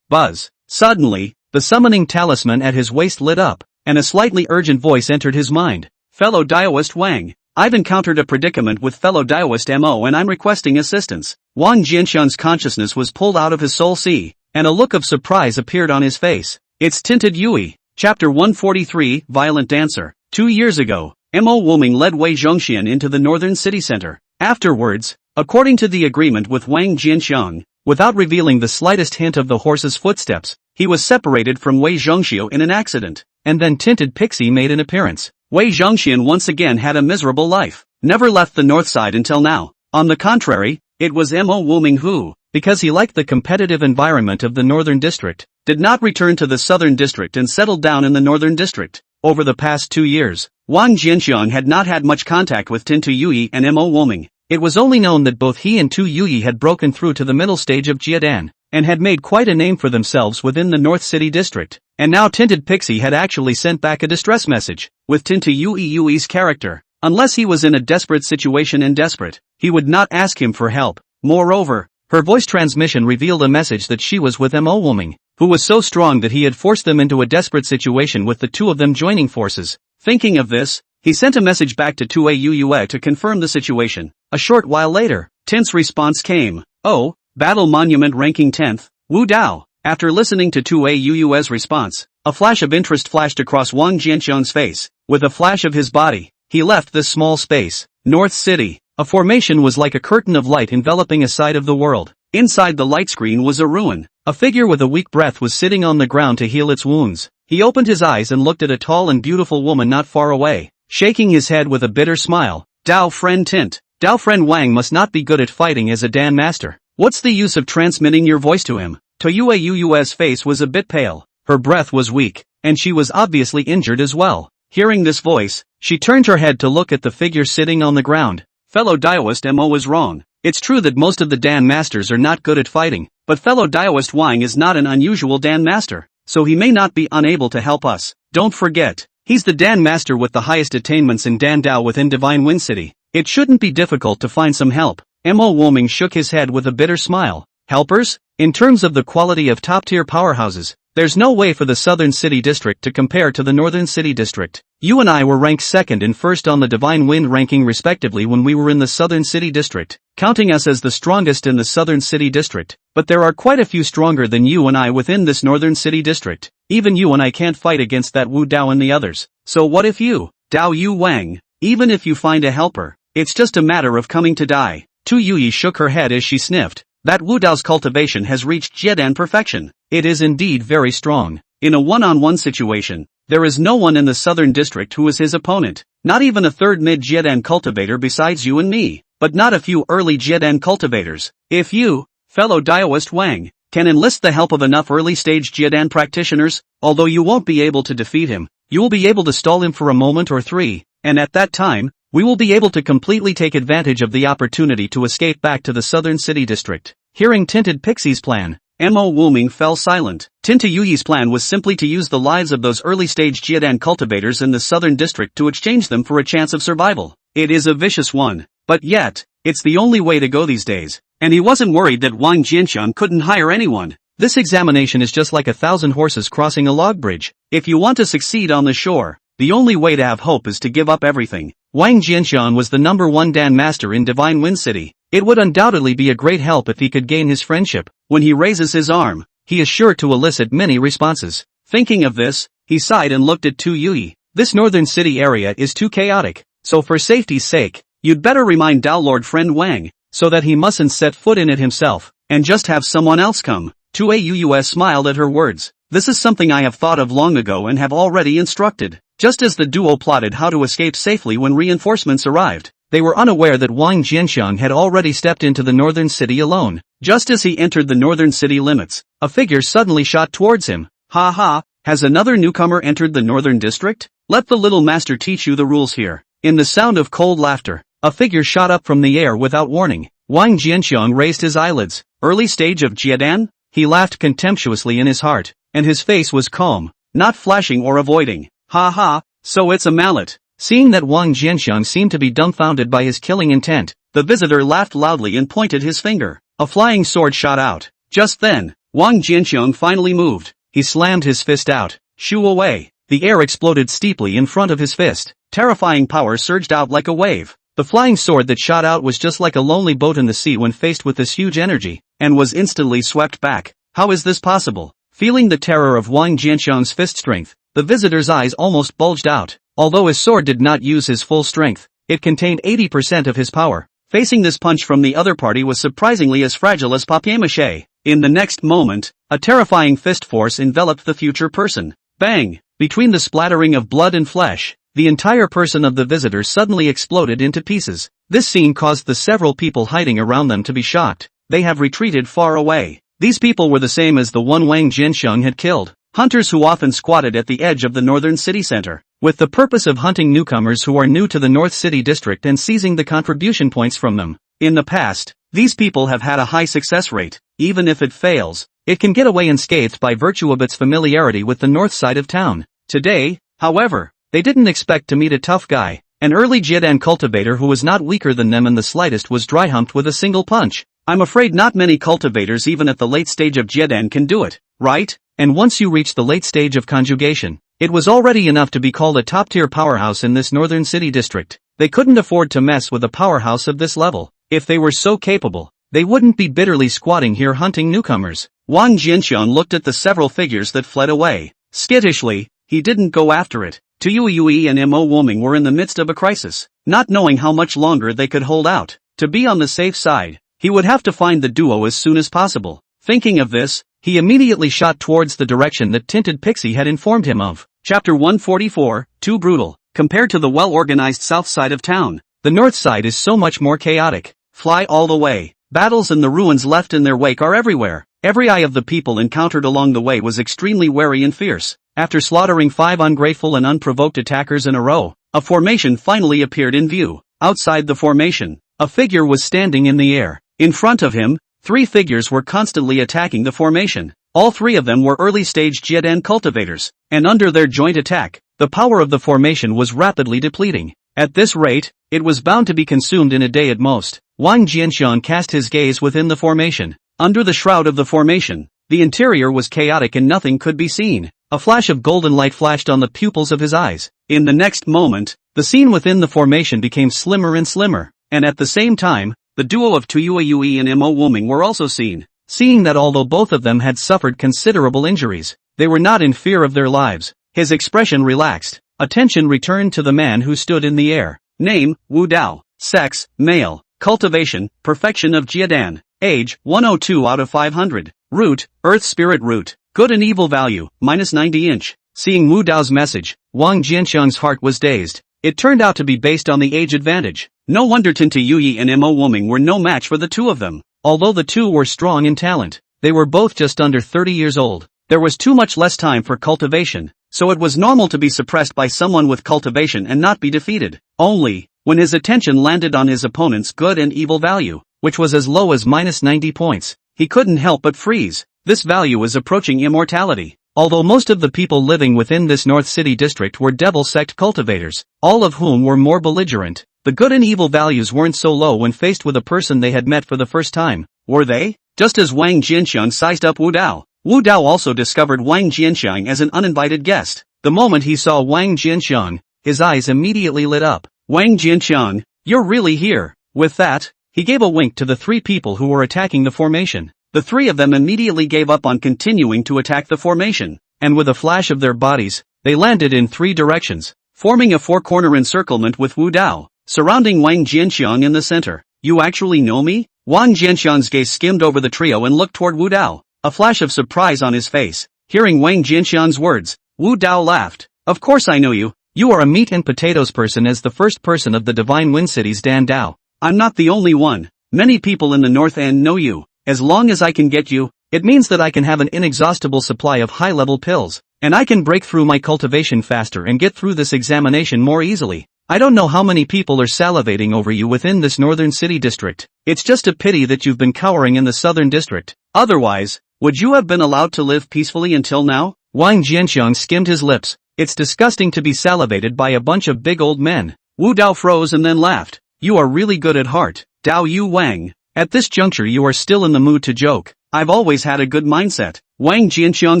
Speaker 1: Buzz. Suddenly, the summoning talisman at his waist lit up, and a slightly urgent voice entered his mind. Fellow Taoist Wang, I've encountered a predicament with fellow Taoist Mo and I'm requesting assistance. Wang Jianxiang's consciousness was pulled out of his soul sea, and a look of surprise appeared on his face. It's Tinted Yui. Chapter 143, Violent Dancer. 2 years ago, Mo Wuming led Wei Zhongxian into the northern city center. Afterwards, according to the agreement with Wang Jianxiang, without revealing the slightest hint of the horse's footsteps, he was separated from Wei Zhongxiu in an accident, and then Tinted Pixie made an appearance. Wei Zhongxian once again had a miserable life, never left the north side until now. On the contrary, it was Mo Wuming who, because he liked the competitive environment of the northern district, did not return to the southern district and settled down in the northern district. Over the past 2 years, Wang Jianxiang had not had much contact with Tintu Yui and Mo Wuming. It was only known that both he and Tu Yui had broken through to the middle stage of Jiadan, and had made quite a name for themselves within the North City district. And now Tinted Pixie had actually sent back a distress message, with Tintu Yui's character. Unless he was in a desperate situation and desperate, he would not ask him for help. Moreover, her voice transmission revealed a message that she was with Mo Wuming, who was so strong that he had forced them into a desperate situation with the two of them joining forces. Thinking of this, he sent a message back to Tue Yue to confirm the situation. A short while later, Tint's response came. Oh, Battle Monument ranking 10th, Wu Dao. After listening to Tue Yue's response, a flash of interest flashed across Wang Jianxiang's face. With a flash of his body, he left this small space. North City. A formation was like a curtain of light enveloping a side of the world. Inside the light screen was a ruin. A figure with a weak breath was sitting on the ground to heal its wounds. He opened his eyes and looked at a tall and beautiful woman not far away, shaking his head with a bitter smile. Dao friend Tint. Dao friend Wang must not be good at fighting as a Dan master. What's the use of transmitting your voice to him? Toyue Yu's face was a bit pale. Her breath was weak, and she was obviously injured as well. Hearing this voice, she turned her head to look at the figure sitting on the ground. Fellow Daoist Mo was wrong. It's true that most of the Dan masters are not good at fighting, but fellow Daoist Wang is not an unusual Dan master, so he may not be unable to help us. Don't forget, He's the Dan Master with the highest attainments in Dan Dao within Divine Wind City. It shouldn't be difficult to find some help. Mo Woming shook his head with a bitter smile. Helpers? In terms of the quality of top-tier powerhouses, there's no way for the Southern City District to compare to the Northern City District. You and I were ranked second and first on the Divine Wind ranking respectively when we were in the Southern City District, counting us as the strongest in the Southern City District. But there are quite a few stronger than you and I within this Northern City District. Even you and I can't fight against that Wu Dao and the others. So what if you, Dao Yu Wang, even if you find a helper, it's just a matter of coming to die. Tu Yuyi shook her head as she sniffed. That Wu Dao's cultivation has reached Jiedan perfection. It is indeed very strong. In a one-on-one situation, there is no one in the Southern District who is his opponent. Not even a third mid-Jiedan cultivator besides you and me. But not a few early Jiedan cultivators. If you, fellow Daoist Wang, can enlist the help of enough early-stage Jiedan practitioners, although you won't be able to defeat him, you will be able to stall him for a moment or three, and at that time, we will be able to completely take advantage of the opportunity to escape back to the Southern City District. Hearing Tinted Pixie's plan, Mo Wuming fell silent. Tinta Yuyi's plan was simply to use the lives of those early-stage Jiedan cultivators in the Southern District to exchange them for a chance of survival. It is a vicious one, but yet, it's the only way to go these days. And he wasn't worried that Wang Jianxiang couldn't hire anyone. This examination is just like 1,000 horses crossing a log bridge. If you want to succeed on the shore, the only way to have hope is to give up everything. Wang Jianxiang was the #1 Dan Master in Divine Wind City. It would undoubtedly be a great help if he could gain his friendship. When he raises his arm, he is sure to elicit many responses. Thinking of this, he sighed and looked at Tu Yuyi. This northern city area is too chaotic, so for safety's sake, you'd better remind Dao Lord friend Wang, so that he mustn't set foot in it himself, and just have someone else come. Tu Auyus smiled at her words. This is something I have thought of long ago and have already instructed. Just as the duo plotted how to escape safely when reinforcements arrived, they were unaware that Wang Jianxiang had already stepped into the northern city alone. Just as he entered the northern city limits, a figure suddenly shot towards him. Ha ha, has another newcomer entered the northern district? Let the little master teach you the rules here. In the sound of cold laughter, a figure shot up from the air without warning. Wang Jianxiang raised his eyelids. Early stage of Jiedan? He laughed contemptuously in his heart, and his face was calm, not flashing or avoiding. Ha ha, so it's a mallet. Seeing that Wang Jianxiang seemed to be dumbfounded by his killing intent, the visitor laughed loudly and pointed his finger. A flying sword shot out. Just then, Wang Jianxiang finally moved. He slammed his fist out. Shoo away. The air exploded steeply in front of his fist. Terrifying power surged out like a wave. The flying sword that shot out was just like a lonely boat in the sea when faced with this huge energy, and was instantly swept back. How is this possible? Feeling the terror of Wang Jianxiang's fist strength, the visitor's eyes almost bulged out. Although his sword did not use his full strength, it contained 80% of his power. Facing this punch from the other party was surprisingly as fragile as papier-mâché. In the next moment, a terrifying fist force enveloped the future person. Bang! Between the splattering of blood and flesh, the entire person of the visitor suddenly exploded into pieces. This scene caused the several people hiding around them to be shocked. They have retreated far away. These people were the same as the one Wang Jianxiang had killed. Hunters who often squatted at the edge of the northern city center, with the purpose of hunting newcomers who are new to the North City District and seizing the contribution points from them. In the past, these people have had a high success rate. Even if it fails, it can get away unscathed by virtue of its familiarity with the north side of town. Today, however, they didn't expect to meet a tough guy. An early Jiedan cultivator who was not weaker than them in the slightest was dry-humped with a single punch. I'm afraid not many cultivators even at the late stage of Jiedan can do it, right? And once you reach the late stage of conjugation, it was already enough to be called a top-tier powerhouse in this northern city district. They couldn't afford to mess with a powerhouse of this level. If they were so capable, they wouldn't be bitterly squatting here hunting newcomers. Wang Jianxiang looked at the several figures that fled away. Skittishly, he didn't go after it. Tu Yui and Mo Woming were in the midst of a crisis, not knowing how much longer they could hold out. To be on the safe side, he would have to find the duo as soon as possible. Thinking of this, he immediately shot towards the direction that Tinted Pixie had informed him of. Chapter 144, Too Brutal. Compared to the well-organized south side of town, the north side is so much more chaotic. Fly all the way. Battles and the ruins left in their wake are everywhere. Every eye of the people encountered along the way was extremely wary and fierce. After slaughtering 5 ungrateful and unprovoked attackers in a row, a formation finally appeared in view. Outside the formation, a figure was standing in the air. In front of him, 3 figures were constantly attacking the formation. All 3 of them were early-stage Jiedan cultivators, and under their joint attack, The power of the formation was rapidly depleting. At this rate, it was bound to be consumed in a day at most. Wang Jianxiang cast his gaze within the formation. Under the shroud of the formation, the interior was chaotic and nothing could be seen. A flash of golden light flashed on the pupils of his eyes. In the next moment, the scene within the formation became slimmer and slimmer, and at the same time, the duo of Tuyue Yue and Mo Wuming were also seen. Seeing that although both of them had suffered considerable injuries, they were not in fear of their lives, his expression relaxed. Attention returned to the man who stood in the air. Name, Wu Dao. Sex, male. Cultivation, perfection of Jiadan. Age, 102 out of 500. Root, earth spirit root. Good and evil value, -90 inch. Seeing Wu Dao's message, Wang Jianxiang's heart was dazed. It turned out to be based on the age advantage. No wonder Tinta Yuyi and Mo Wuming were no match for the two of them. Although the two were strong in talent, they were both just under 30 years old. There was too much less time for cultivation, so it was normal to be suppressed by someone with cultivation and not be defeated. Only, when his attention landed on his opponent's good and evil value, which was as low as -90 points, he couldn't help but freeze. This value was approaching immortality. Although most of the people living within this North City district were Devil Sect cultivators, all of whom were more belligerent, the good and evil values weren't so low when faced with a person they had met for the first time, were they? Just as Wang Jianxiang sized up Wu Dao, Wu Dao also discovered Wang Jianxiang as an uninvited guest. The moment he saw Wang Jianxiang, his eyes immediately lit up. Wang Jianxiang, you're really here. With that, he gave a wink to the three people who were attacking the formation. The three of them immediately gave up on continuing to attack the formation, and with a flash of their bodies, they landed in three directions, forming a four-corner encirclement with Wu Dao, surrounding Wang Jianxiang in the center. You actually know me? Wang Jianxiang's gaze skimmed over the trio and looked toward Wu Dao, a flash of surprise on his face. Hearing Wang Jianxiang's words, Wu Dao laughed. Of course I know you. You are a meat and potatoes person as the first person of the Divine Wind City's Dan Dao. I'm not the only one. Many people in the North End know you. As long as I can get you, it means that I can have an inexhaustible supply of high-level pills, and I can break through my cultivation faster and get through this examination more easily. I don't know how many people are salivating over you within this northern city district. It's just a pity that you've been cowering in the southern district. Otherwise, would you have been allowed to live peacefully until now? Wang Jianxiang skimmed his lips. It's disgusting to be salivated by a bunch of big old men. Wu Dao froze and then laughed. You are really good at heart, Dao Yu Wang. At this juncture you are still in the mood to joke. I've always had a good mindset. Wang Jianxiang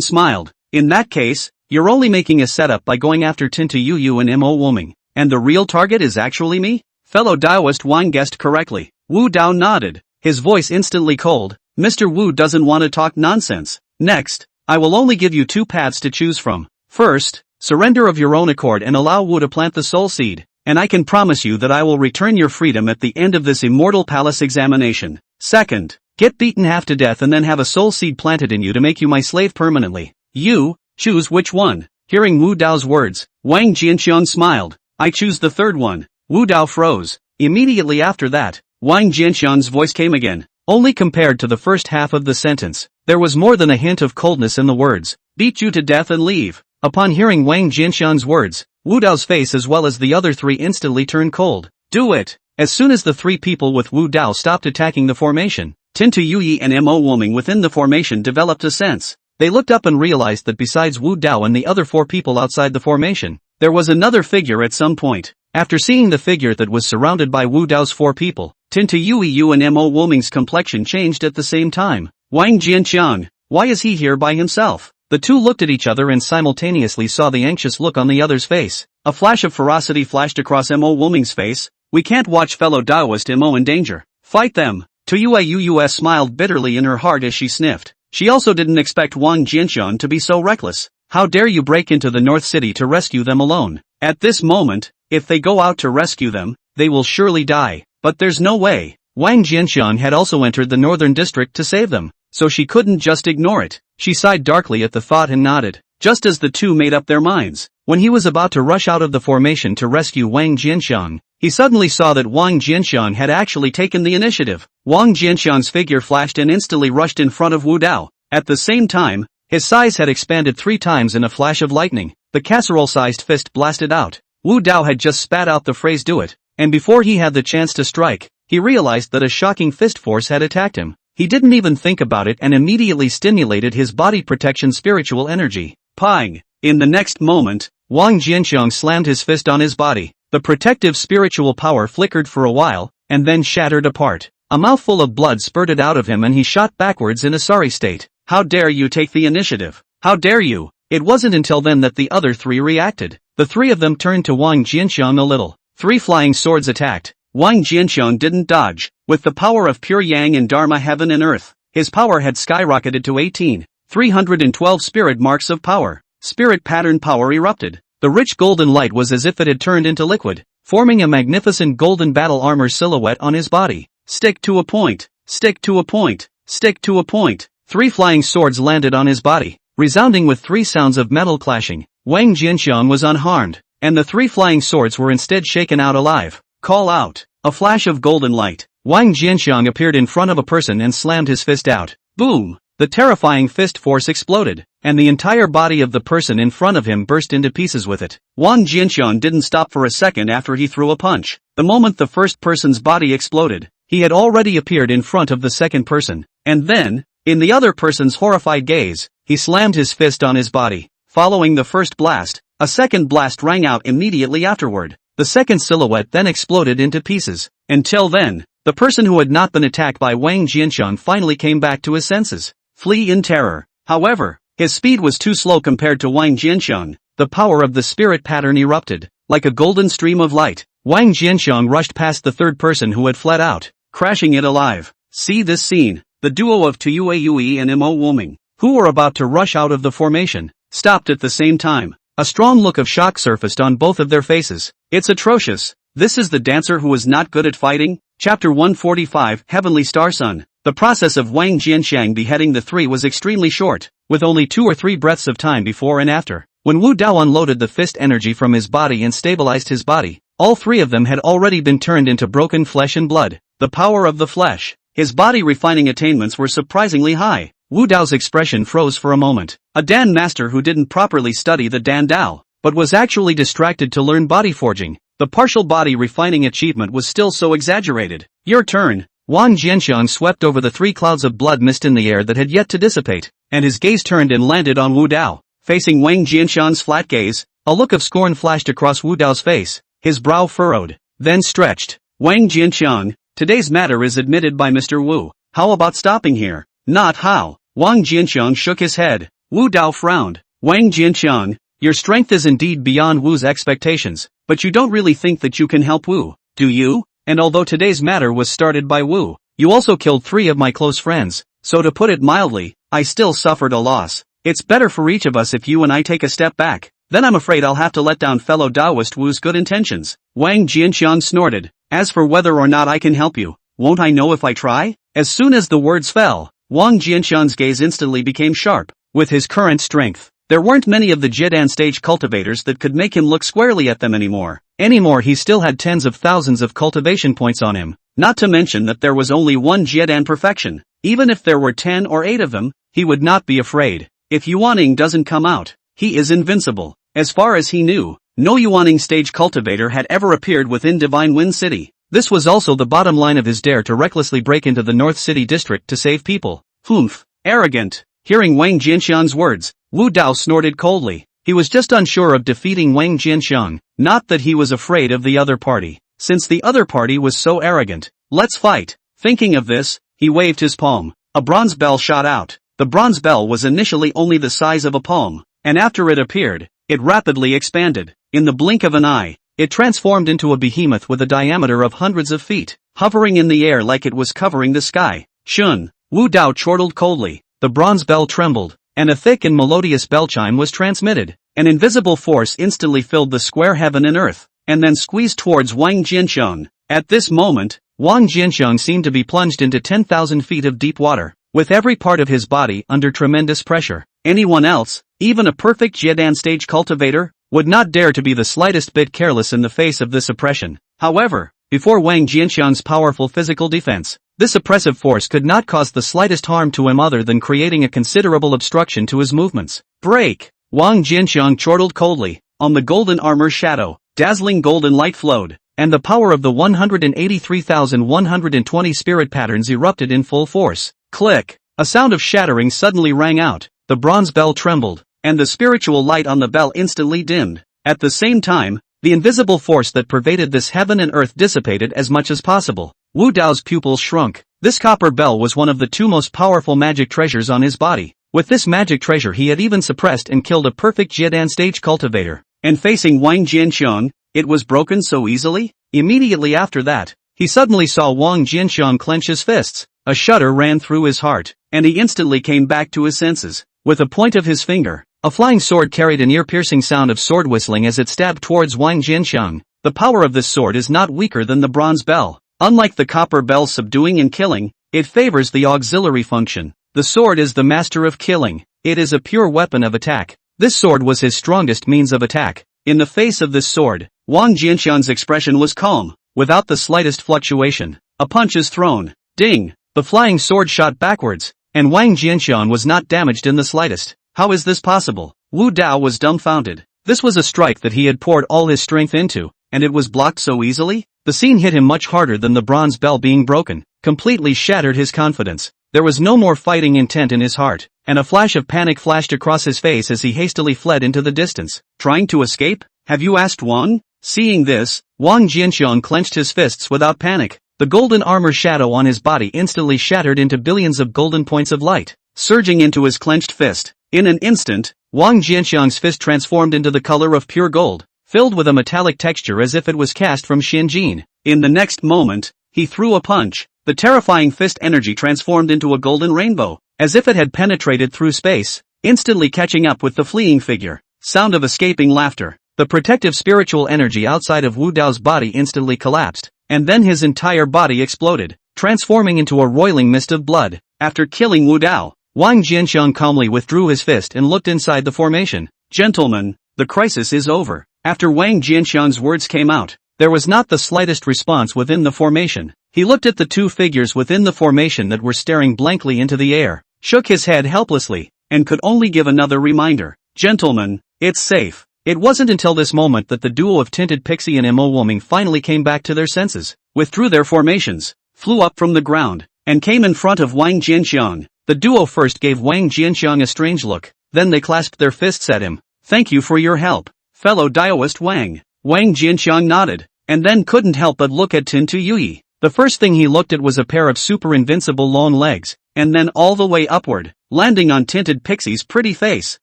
Speaker 1: smiled. In that case, you're only making a setup by going after Tinta Yuyu and Mo Wuming. And the real target is actually me? Fellow Daoist Wang guessed correctly. Wu Dao nodded, his voice instantly cold. Mr. Wu doesn't want to talk nonsense. Next, I will only give you two paths to choose from. First, surrender of your own accord and allow Wu to plant the soul seed, and I can promise you that I will return your freedom at the end of this immortal palace examination. Second, get beaten half to death and then have a soul seed planted in you to make you my slave permanently. You, choose which one. Hearing Wu Dao's words, Wang Jianxiang smiled. I choose the third one. Wu Dao froze. Immediately after that, Wang Jianxiang's voice came again. Only compared to the first half of the sentence, there was more than a hint of coldness in the words, beat you to death and leave. Upon hearing Wang Jianxiang's words, Wu Dao's face as well as the other three instantly turned cold. Do it! As soon as the three people with Wu Dao stopped attacking the formation, Tinta Yuyi and Mo Wuming within the formation developed a sense. They looked up and realized that besides Wu Dao and the other four people outside the formation, there was another figure at some point. After seeing the figure that was surrounded by Wu Dao's four people, Tinta Yuyi and Mo Wuming's complexion changed at the same time. Wang Jianxiang, why is he here by himself? The two looked at each other and simultaneously saw the anxious look on the other's face. A flash of ferocity flashed across Mo Wuming's face. We can't watch fellow Daoist Mo in danger. Fight them. Tuyue smiled bitterly in her heart as she sniffed. She also didn't expect Wang Jianxiang to be so reckless. How dare you break into the North City to rescue them alone? At this moment, if they go out to rescue them, they will surely die. But there's no way. Wang Jianxiang had also entered the northern district to save them, so she couldn't just ignore it. She sighed darkly at the thought and nodded, just as the two made up their minds. When he was about to rush out of the formation to rescue Wang Jianxiang, he suddenly saw that Wang Jianxiang had actually taken the initiative. Wang Jianxiang's figure flashed and instantly rushed in front of Wu Dao. At the same time, his size had expanded 3 times in a flash of lightning. The casserole-sized fist blasted out. Wu Dao had just spat out the phrase "do it," and before he had the chance to strike, he realized that a shocking fist force had attacked him. He didn't even think about it and immediately stimulated his body protection spiritual energy. Pang! In the next moment, Wang Jianxiang slammed his fist on his body. The protective spiritual power flickered for a while, and then shattered apart. A mouthful of blood spurted out of him and he shot backwards in a sorry state. How dare you take the initiative? How dare you? It wasn't until then that the other three reacted. The three of them turned to Wang Jianxiang a little. 3 flying swords attacked. Wang Jianxiang didn't dodge. With the power of pure yang and dharma heaven and earth, his power had skyrocketed to 18,312 spirit marks of power. Spirit pattern power erupted. The rich golden light was as if it had turned into liquid, forming a magnificent golden battle armor silhouette on his body. Stick to a point. Stick to a point. Stick to a point. 3 flying swords landed on his body, resounding with 3 sounds of metal clashing. Wang Jianxiang was unharmed, and the 3 flying swords were instead shaken out alive. Call out. A flash of golden light. Wang Jianxiang appeared in front of a person and slammed his fist out. Boom! The terrifying fist force exploded, and the entire body of the person in front of him burst into pieces with it. Wang Jianxiang didn't stop for a second after he threw a punch. The moment the first person's body exploded, he had already appeared in front of the second person, and then, in the other person's horrified gaze, he slammed his fist on his body. Following the first blast, a second blast rang out immediately afterward. The second silhouette then exploded into pieces. Until then, the person who had not been attacked by Wang Jianxiang finally came back to his senses. Flee in terror. However, his speed was too slow compared to Wang Jianxiang. The power of the spirit pattern erupted. Like a golden stream of light, Wang Jianxiang rushed past the third person who had fled out, crashing it alive. See this scene. The duo of Tuyue Yui and Mo Woming, who were about to rush out of the formation, stopped at the same time. A strong look of shock surfaced on both of their faces. It's atrocious. This is the dancer who is not good at fighting? Chapter 145, Heavenly Star Sun. The process of Wang Jianxiang beheading the 3 was extremely short, with only 2 or 3 breaths of time before and after. When Wu Dao unloaded the fist energy from his body and stabilized his body, all 3 of them had already been turned into broken flesh and blood. The power of the flesh. His body refining attainments were surprisingly high. Wu Dao's expression froze for a moment. A Dan master who didn't properly study the Dan Dao, but was actually distracted to learn body forging. The partial body refining achievement was still so exaggerated. Your turn. Wang Jianxiang swept over the 3 clouds of blood mist in the air that had yet to dissipate, and his gaze turned and landed on Wu Dao. Facing Wang Jianxiang's flat gaze, a look of scorn flashed across Wu Dao's face. His brow furrowed, then stretched. Wang Jianxiang, today's matter is admitted by Mr. Wu. How about stopping here? Not how. Wang Jianxiang shook his head. Wu Dao frowned. Wang Jianxiang, your strength is indeed beyond Wu's expectations, but you don't really think that you can help Wu, do you? And although today's matter was started by Wu, you also killed 3 of my close friends, so to put it mildly, I still suffered a loss. It's better for each of us if you and I take a step back. Then I'm afraid I'll have to let down fellow Taoist Wu's good intentions. Wang Jianxiang snorted. As for whether or not I can help you, won't I know if I try? As soon as the words fell, Wang Jianxiang's gaze instantly became sharp. With his current strength, there weren't many of the Jiedan stage cultivators that could make him look squarely at them anymore. He still had tens of thousands of cultivation points on him, not to mention that there was only 1 Jiedan perfection. Even if there were 10 or 8 of them, he would not be afraid. If Yuaning doesn't come out, he is invincible. As far as he knew, no Yuaning stage cultivator had ever appeared within Divine Wind City. This was also the bottom line of his dare to recklessly break into the North City district to save people. Humph. Arrogant. Hearing Wang Jianxiang's words, Wu Dao snorted coldly. He was just unsure of defeating Wang Jianxiang, not that he was afraid of the other party, since the other party was so arrogant. Let's fight. Thinking of this, he waved his palm. A bronze bell shot out. The bronze bell was initially only the size of a palm, and after it appeared, it rapidly expanded. In the blink of an eye, it transformed into a behemoth with a diameter of hundreds of feet, hovering in the air like it was covering the sky. Shun. Wu Dao chortled coldly. The bronze bell trembled, and a thick and melodious bell chime was transmitted. An invisible force instantly filled the square heaven and earth, and then squeezed towards Wang Jianxiang. At this moment, Wang Jianxiang seemed to be plunged into 10,000 feet of deep water, with every part of his body under tremendous pressure. Anyone else, even a perfect Jiedan stage cultivator, would not dare to be the slightest bit careless in the face of this oppression. However, before Wang Jianxiang's powerful physical defense, this oppressive force could not cause the slightest harm to him other than creating a considerable obstruction to his movements. Break! Wang Jianxiang chortled coldly. On the golden armor's shadow, dazzling golden light flowed, and the power of the 183,120 spirit patterns erupted in full force. Click! A sound of shattering suddenly rang out, the bronze bell trembled, and the spiritual light on the bell instantly dimmed. At the same time, the invisible force that pervaded this heaven and earth dissipated as much as possible. Wu Dao's pupils shrunk. This copper bell was one of the two most powerful magic treasures on his body. With this magic treasure he had even suppressed and killed a perfect Jiedan stage cultivator. And facing Wang Jianxiang, it was broken so easily? Immediately after that, he suddenly saw Wang Jianxiang clench his fists. A shudder ran through his heart, and he instantly came back to his senses. With a point of his finger, a flying sword carried an ear-piercing sound of sword whistling as it stabbed towards Wang Jianxiang. The power of this sword is not weaker than the bronze bell. Unlike the copper bell subduing and killing, it favors the auxiliary function. The sword is the master of killing. It is a pure weapon of attack. This sword was his strongest means of attack. In the face of this sword, Wang Jianxiang's expression was calm, without the slightest fluctuation. A punch is thrown. Ding! The flying sword shot backwards, and Wang Jianxiang was not damaged in the slightest. How is this possible? Wu Dao was dumbfounded. This was a strike that he had poured all his strength into, and it was blocked so easily? The scene hit him much harder than the bronze bell being broken, completely shattered his confidence. There was no more fighting intent in his heart, and a flash of panic flashed across his face as he hastily fled into the distance. Trying to escape? Have you asked Wang? Seeing this, Wang Jianxiang clenched his fists without panic. The golden armor shadow on his body instantly shattered into billions of golden points of light, surging into his clenched fist. In an instant, Wang Jianxiang's fist transformed into the color of pure gold, filled with a metallic texture as if it was cast from Xinjin. In the next moment, he threw a punch. The terrifying fist energy transformed into a golden rainbow, as if it had penetrated through space, instantly catching up with the fleeing figure. Sound of escaping laughter. The protective spiritual energy outside of Wu Dao's body instantly collapsed, and then his entire body exploded, transforming into a roiling mist of blood. After killing Wu Dao, Wang Jianxiang calmly withdrew his fist and looked inside the formation. Gentlemen, the crisis is over. After Wang Jianxiang's words came out, there was not the slightest response within the formation. He looked at the two figures within the formation that were staring blankly into the air, shook his head helplessly, and could only give another reminder. Gentlemen, it's safe. It wasn't until this moment that the duo of Tinted Pixie and Mo Woming finally came back to their senses, withdrew their formations, flew up from the ground, and came in front of Wang Jianxiang. The duo first gave Wang Jianxiang a strange look, then they clasped their fists at him. Thank you for your help, fellow Daoist Wang. Wang Jianxiang nodded, and then couldn't help but look at Tin Tu Yui. The first thing he looked at was a pair of super invincible long legs, and then all the way upward, landing on Tinted Pixie's pretty face.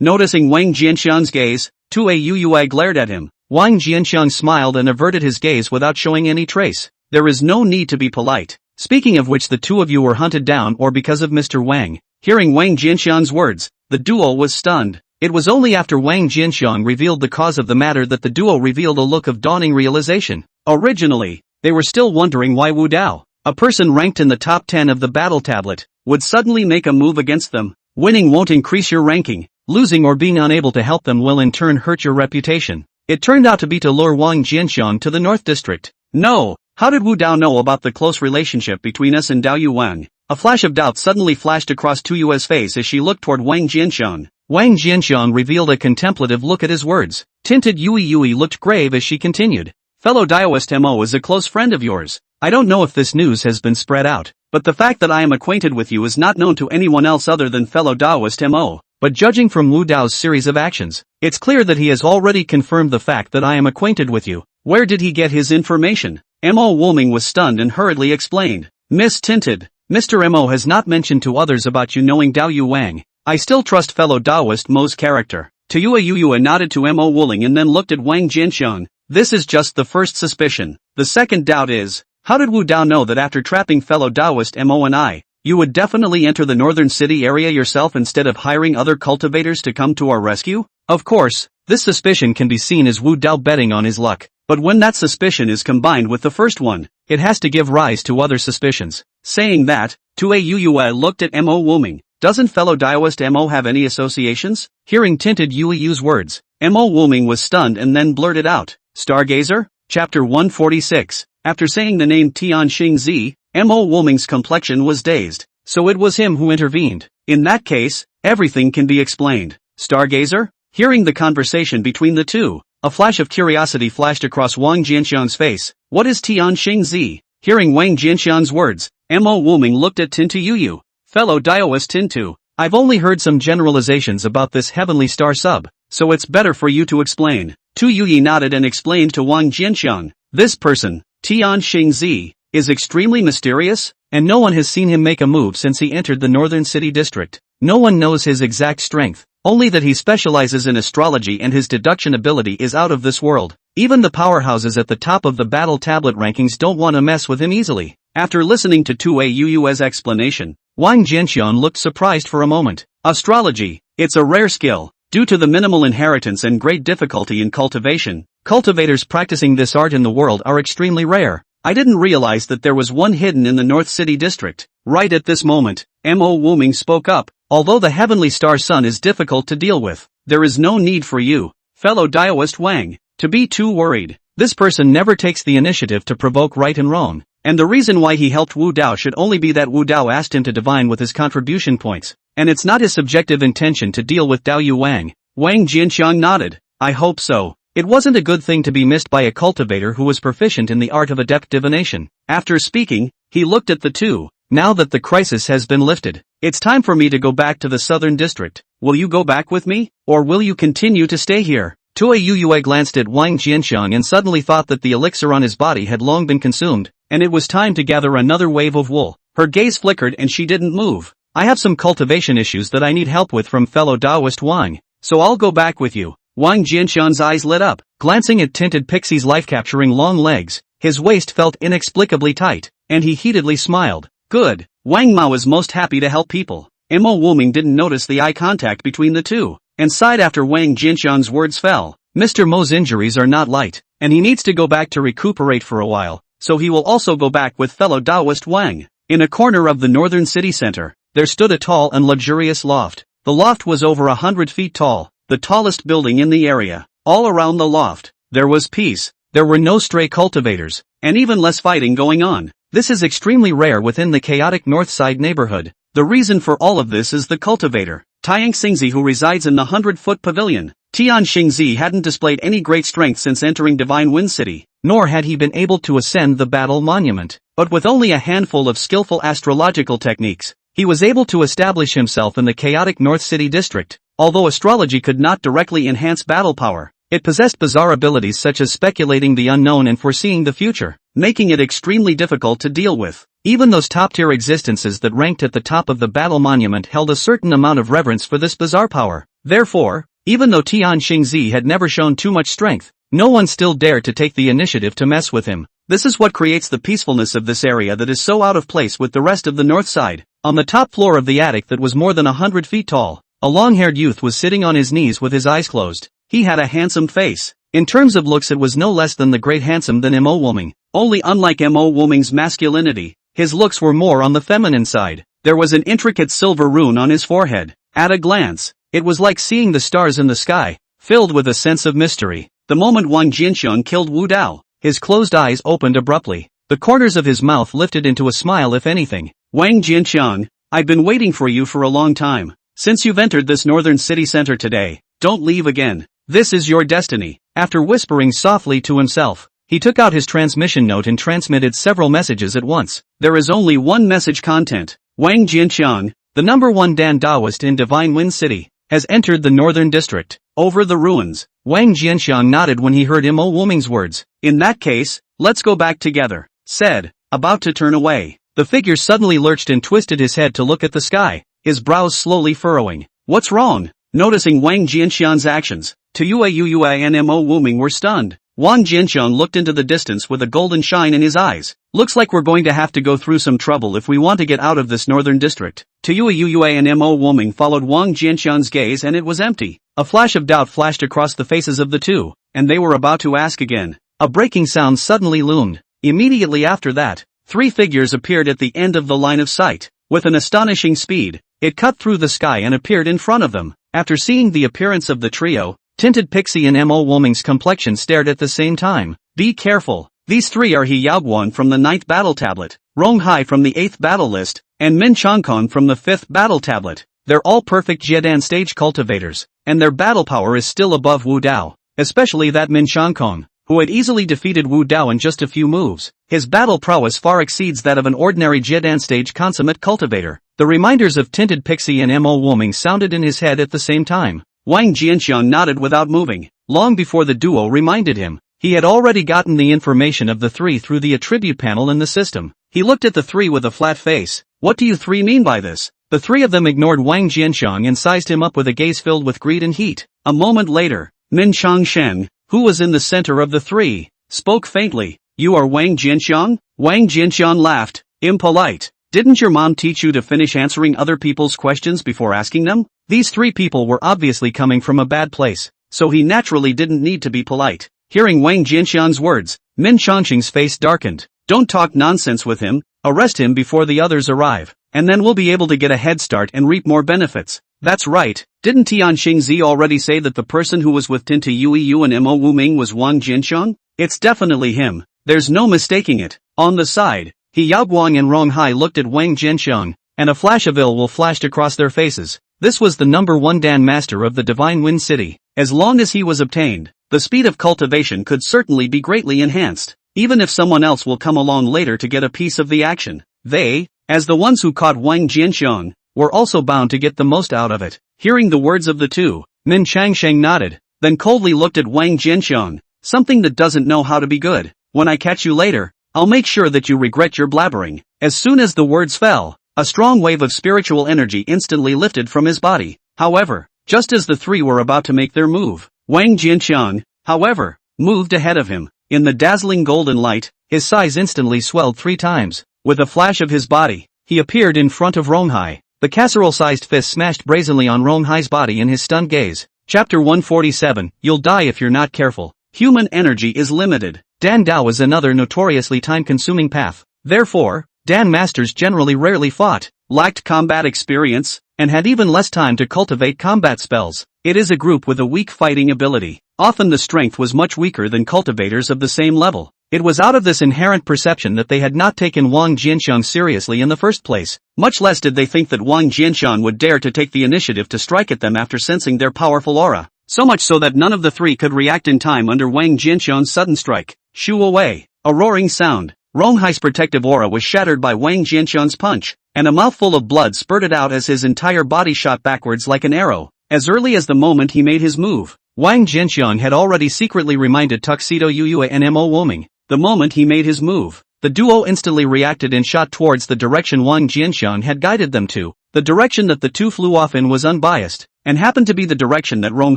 Speaker 1: Noticing Wang Jianxiang's gaze, Tue Yui glared at him. Wang Jianxiang smiled and averted his gaze without showing any trace. There is no need to be polite. Speaking of which, the two of you were hunted down or because of Mr. Wang. Hearing Wang Jianxiang's words, the duo was stunned. It was only after Wang Jianxiang revealed the cause of the matter that the duo revealed a look of dawning realization. Originally, they were still wondering why Wu Dao, a person ranked in the top 10 of the battle tablet, would suddenly make a move against them. Winning won't increase your ranking. Losing or being unable to help them will in turn hurt your reputation. It turned out to be to lure Wang Jianxiang to the North District. No, how did Wu Dao know about the close relationship between us and Dao Yuan? A flash of doubt suddenly flashed across Tu Yue's face as she looked toward Wang Jianxiang. Wang Jianxiang revealed a contemplative look at his words. Tinted Yui looked grave as she continued. Fellow Daoist Mo is a close friend of yours. I don't know if this news has been spread out, but the fact that I am acquainted with you is not known to anyone else other than fellow Daoist Mo. But judging from Wu Dao's series of actions, it's clear that he has already confirmed the fact that I am acquainted with you. Where did he get his information? Mo Woming was stunned and hurriedly explained. Miss Tinted, Mr. Mo has not mentioned to others about you knowing Dao Yu Wang. I still trust fellow Daoist Mo's character. Tuyue Yuyue nodded to Mo Wuling and then looked at Wang Jianxiang. This is just the first suspicion. The second doubt is, how did Wu Dao know that after trapping fellow Daoist Mo and I, you would definitely enter the northern city area yourself instead of hiring other cultivators to come to our rescue? Of course, this suspicion can be seen as Wu Dao betting on his luck. But when that suspicion is combined with the first one, it has to give rise to other suspicions. Saying that, Tue Yuyue looked at Mo Woming. Doesn't fellow Daoist Mo have any associations? Hearing Tinted Yui's words, Mo Woming was stunned and then blurted out. Stargazer? Chapter 146. After saying the name Tian Xingzi, Mo Woming's complexion was dazed. So it was him who intervened. In that case, everything can be explained. Stargazer? Hearing the conversation between the two, a flash of curiosity flashed across Wang Jianxiang's face. What is Tian Xingzi? Hearing Wang Jianxiang's words, Mo Woming looked at Tintu Yuyu. Fellow Daoist Tintu, I've only heard some generalizations about this heavenly star sub, so it's better for you to explain. Tu Yuyi nodded and explained to Wang Jianxiang. This person, Tian Xingzi, is extremely mysterious, and no one has seen him make a move since he entered the northern city district. No one knows his exact strength, only that he specializes in astrology and his deduction ability is out of this world. Even the powerhouses at the top of the battle tablet rankings don't want to mess with him easily. After listening to Tu Yu's explanation, Wang Jianxiang looked surprised for a moment. Astrology, it's a rare skill. Due to the minimal inheritance and great difficulty in cultivation, cultivators practicing this art in the world are extremely rare. I didn't realize that there was one hidden in the North City district. Right at this moment, Mo Wuming spoke up. Although the heavenly star sun is difficult to deal with, there is no need for you, fellow Daoist Wang, to be too worried. This person never takes the initiative to provoke right and wrong, and the reason why he helped Wu Dao should only be that Wu Dao asked him to divine with his contribution points, and it's not his subjective intention to deal with Dao Yu Wang. Wang Jianxiang nodded. I hope so. It wasn't a good thing to be missed by a cultivator who was proficient in the art of adept divination. After speaking, he looked at the two. Now that the crisis has been lifted, it's time for me to go back to the southern district. Will you go back with me, or will you continue to stay here? Tu Yue glanced at Wang Jianxiang and suddenly thought that the elixir on his body had long been consumed, and it was time to gather another wave of wool. Her gaze flickered and she didn't move. I have some cultivation issues that I need help with from fellow Daoist Wang, so I'll go back with you. Wang Jianxiang's eyes lit up, glancing at Tinted Pixie's life-capturing long legs. His waist felt inexplicably tight, and he heatedly smiled. Good. Wang Mao is most happy to help people. Mo Wuming didn't notice the eye contact between the two, and sighed after Wang Jianxiang's words fell. Mr. Mo's injuries are not light, and he needs to go back to recuperate for a while, so he will also go back with fellow Daoist Wang. In a corner of the northern city center, there stood a tall and luxurious loft. The loft was over 100 feet tall, the tallest building in the area. All around the loft, there was peace. There were no stray cultivators, and even less fighting going on. This is extremely rare within the chaotic north side neighborhood. The reason for all of this is the cultivator, Tian Xingzi, who resides in the 100-foot pavilion. Tian Xingzi hadn't displayed any great strength since entering Divine Wind City, nor had he been able to ascend the battle monument. But with only a handful of skillful astrological techniques, he was able to establish himself in the chaotic North City district. Although astrology could not directly enhance battle power, it possessed bizarre abilities such as speculating the unknown and foreseeing the future, making it extremely difficult to deal with. Even those top-tier existences that ranked at the top of the battle monument held a certain amount of reverence for this bizarre power. Therefore, even though Tian Xingzi had never shown too much strength, no one still dared to take the initiative to mess with him. This is what creates the peacefulness of this area that is so out of place with the rest of the north side. On the top floor of the attic that was more than 100 feet tall, a long-haired youth was sitting on his knees with his eyes closed. He had a handsome face. In terms of looks, it was no less than the great handsome than Mo Wuming. Only unlike Mo Wuming's masculinity, his looks were more on the feminine side. There was an intricate silver rune on his forehead. At a glance, it was like seeing the stars in the sky, filled with a sense of mystery. The moment Wang Jianxiang killed Wu Dao, his closed eyes opened abruptly. The corners of his mouth lifted into a smile if anything. Wang Jianxiang, I've been waiting for you for a long time. Since you've entered this northern city center today, don't leave again. This is your destiny. After whispering softly to himself, he took out his transmission note and transmitted several messages at once. There is only one message content. Wang Jianxiang, the #1 Dan Daoist in Divine Wind City, has entered the northern district. Over the ruins. Wang Jianxiang nodded when he heard Mo Wuming's words. In that case, let's go back together, said, about to turn away. The figure suddenly lurched and twisted his head to look at the sky, his brows slowly furrowing. What's wrong? Noticing Wang Jianxiang's actions, Tu Yue and Mo Wuming were stunned. Wang Jianxiang looked into the distance with a golden shine in his eyes. Looks like we're going to have to go through some trouble if we want to get out of this northern district. Tu Yue and Mo Wuming followed Wang Jianxiang's gaze and it was empty. A flash of doubt flashed across the faces of the two, and they were about to ask again. A breaking sound suddenly loomed. Immediately after that, three figures appeared at the end of the line of sight. With an astonishing speed, it cut through the sky and appeared in front of them. After seeing the appearance of the trio, Tinted Pixie and Mo Wuming's complexion stared at the same time. Be careful. These three are He Yaoguan from the 9th battle tablet, Rong Hai from the 8th battle list, and Min Changkong from the 5th battle tablet. They're all perfect Jiedan stage cultivators, and their battle power is still above Wu Dao, especially that Min Changkong, who had easily defeated Wu Dao in just a few moves. His battle prowess far exceeds that of an ordinary Jiedan stage consummate cultivator. The reminders of Tinted Pixie and Mo Wuming sounded in his head at the same time. Wang Jianxiang nodded without moving. long before the duo reminded him. He had already gotten the information of the three through the attribute panel in the system. He looked at the three with a flat face. What do you three mean by this? The three of them ignored Wang Jianxiang and sized him up with a gaze filled with greed and heat. A moment later, Min Changsheng, who was in the center of the three, spoke faintly. You are Wang Jianxiang? Wang Jianxiang laughed. Impolite. Didn't your mom teach you to finish answering other people's questions before asking them? These three people were obviously coming from a bad place, so he naturally didn't need to be polite. Hearing Wang Jianxiang's words, Min Changsheng's face darkened. Don't talk nonsense with him, arrest him before the others arrive, and then we'll be able to get a head start and reap more benefits. That's right, didn't Tian Xingzi already say that the person who was with Tinta Yu and Mo Wuming was Wang Jianxiang? It's definitely him, there's no mistaking it. On the side, He Yaoguang and Rong Hai looked at Wang Jianxiang, and a flash of ill will flashed across their faces. This was the number one Dan master of the Divine Wind City. As long as he was obtained, the speed of cultivation could certainly be greatly enhanced. Even if someone else will come along later to get a piece of the action, they, as the ones who caught Wang Jianxiang, were also bound to get the most out of it. Hearing the words of the two, Min Changsheng nodded, then coldly looked at Wang Jianxiang. Something that doesn't know how to be good. When I catch you later, I'll make sure that you regret your blabbering. As soon as the words fell, a strong wave of spiritual energy instantly lifted from his body. However, just as the three were about to make their move, Wang Jianxiang, however, moved ahead of him. In the dazzling golden light, his size instantly swelled 3 times. With a flash of his body, he appeared in front of Rong Hai. The casserole-sized fist smashed brazenly on Rong Hai's body in his stunned gaze. Chapter 147, You'll die if you're not careful. Human energy is limited. Dan Dao is another notoriously time-consuming path. Therefore, Dan masters generally rarely fought, lacked combat experience, and had even less time to cultivate combat spells. It is a group with a weak fighting ability. Often the strength was much weaker than cultivators of the same level. It was out of this inherent perception that they had not taken Wang Jianxiang seriously in the first place. Much less did they think that Wang Jianxiang would dare to take the initiative to strike at them after sensing their powerful aura. So much so that none of the three could react in time under Wang Jianxiang's sudden strike. Shoo away. A roaring sound. Rong Hai's protective aura was shattered by Wang Jianxiang's punch, and a mouthful of blood spurted out as his entire body shot backwards like an arrow. As early as the moment he made his move, Wang Jianxiang had already secretly reminded Tuxedo Yue and Mo Wuming. The moment he made his move, the duo instantly reacted and shot towards the direction Wang Jianxiang had guided them to. The direction that the two flew off in was unbiased, and happened to be the direction that Rong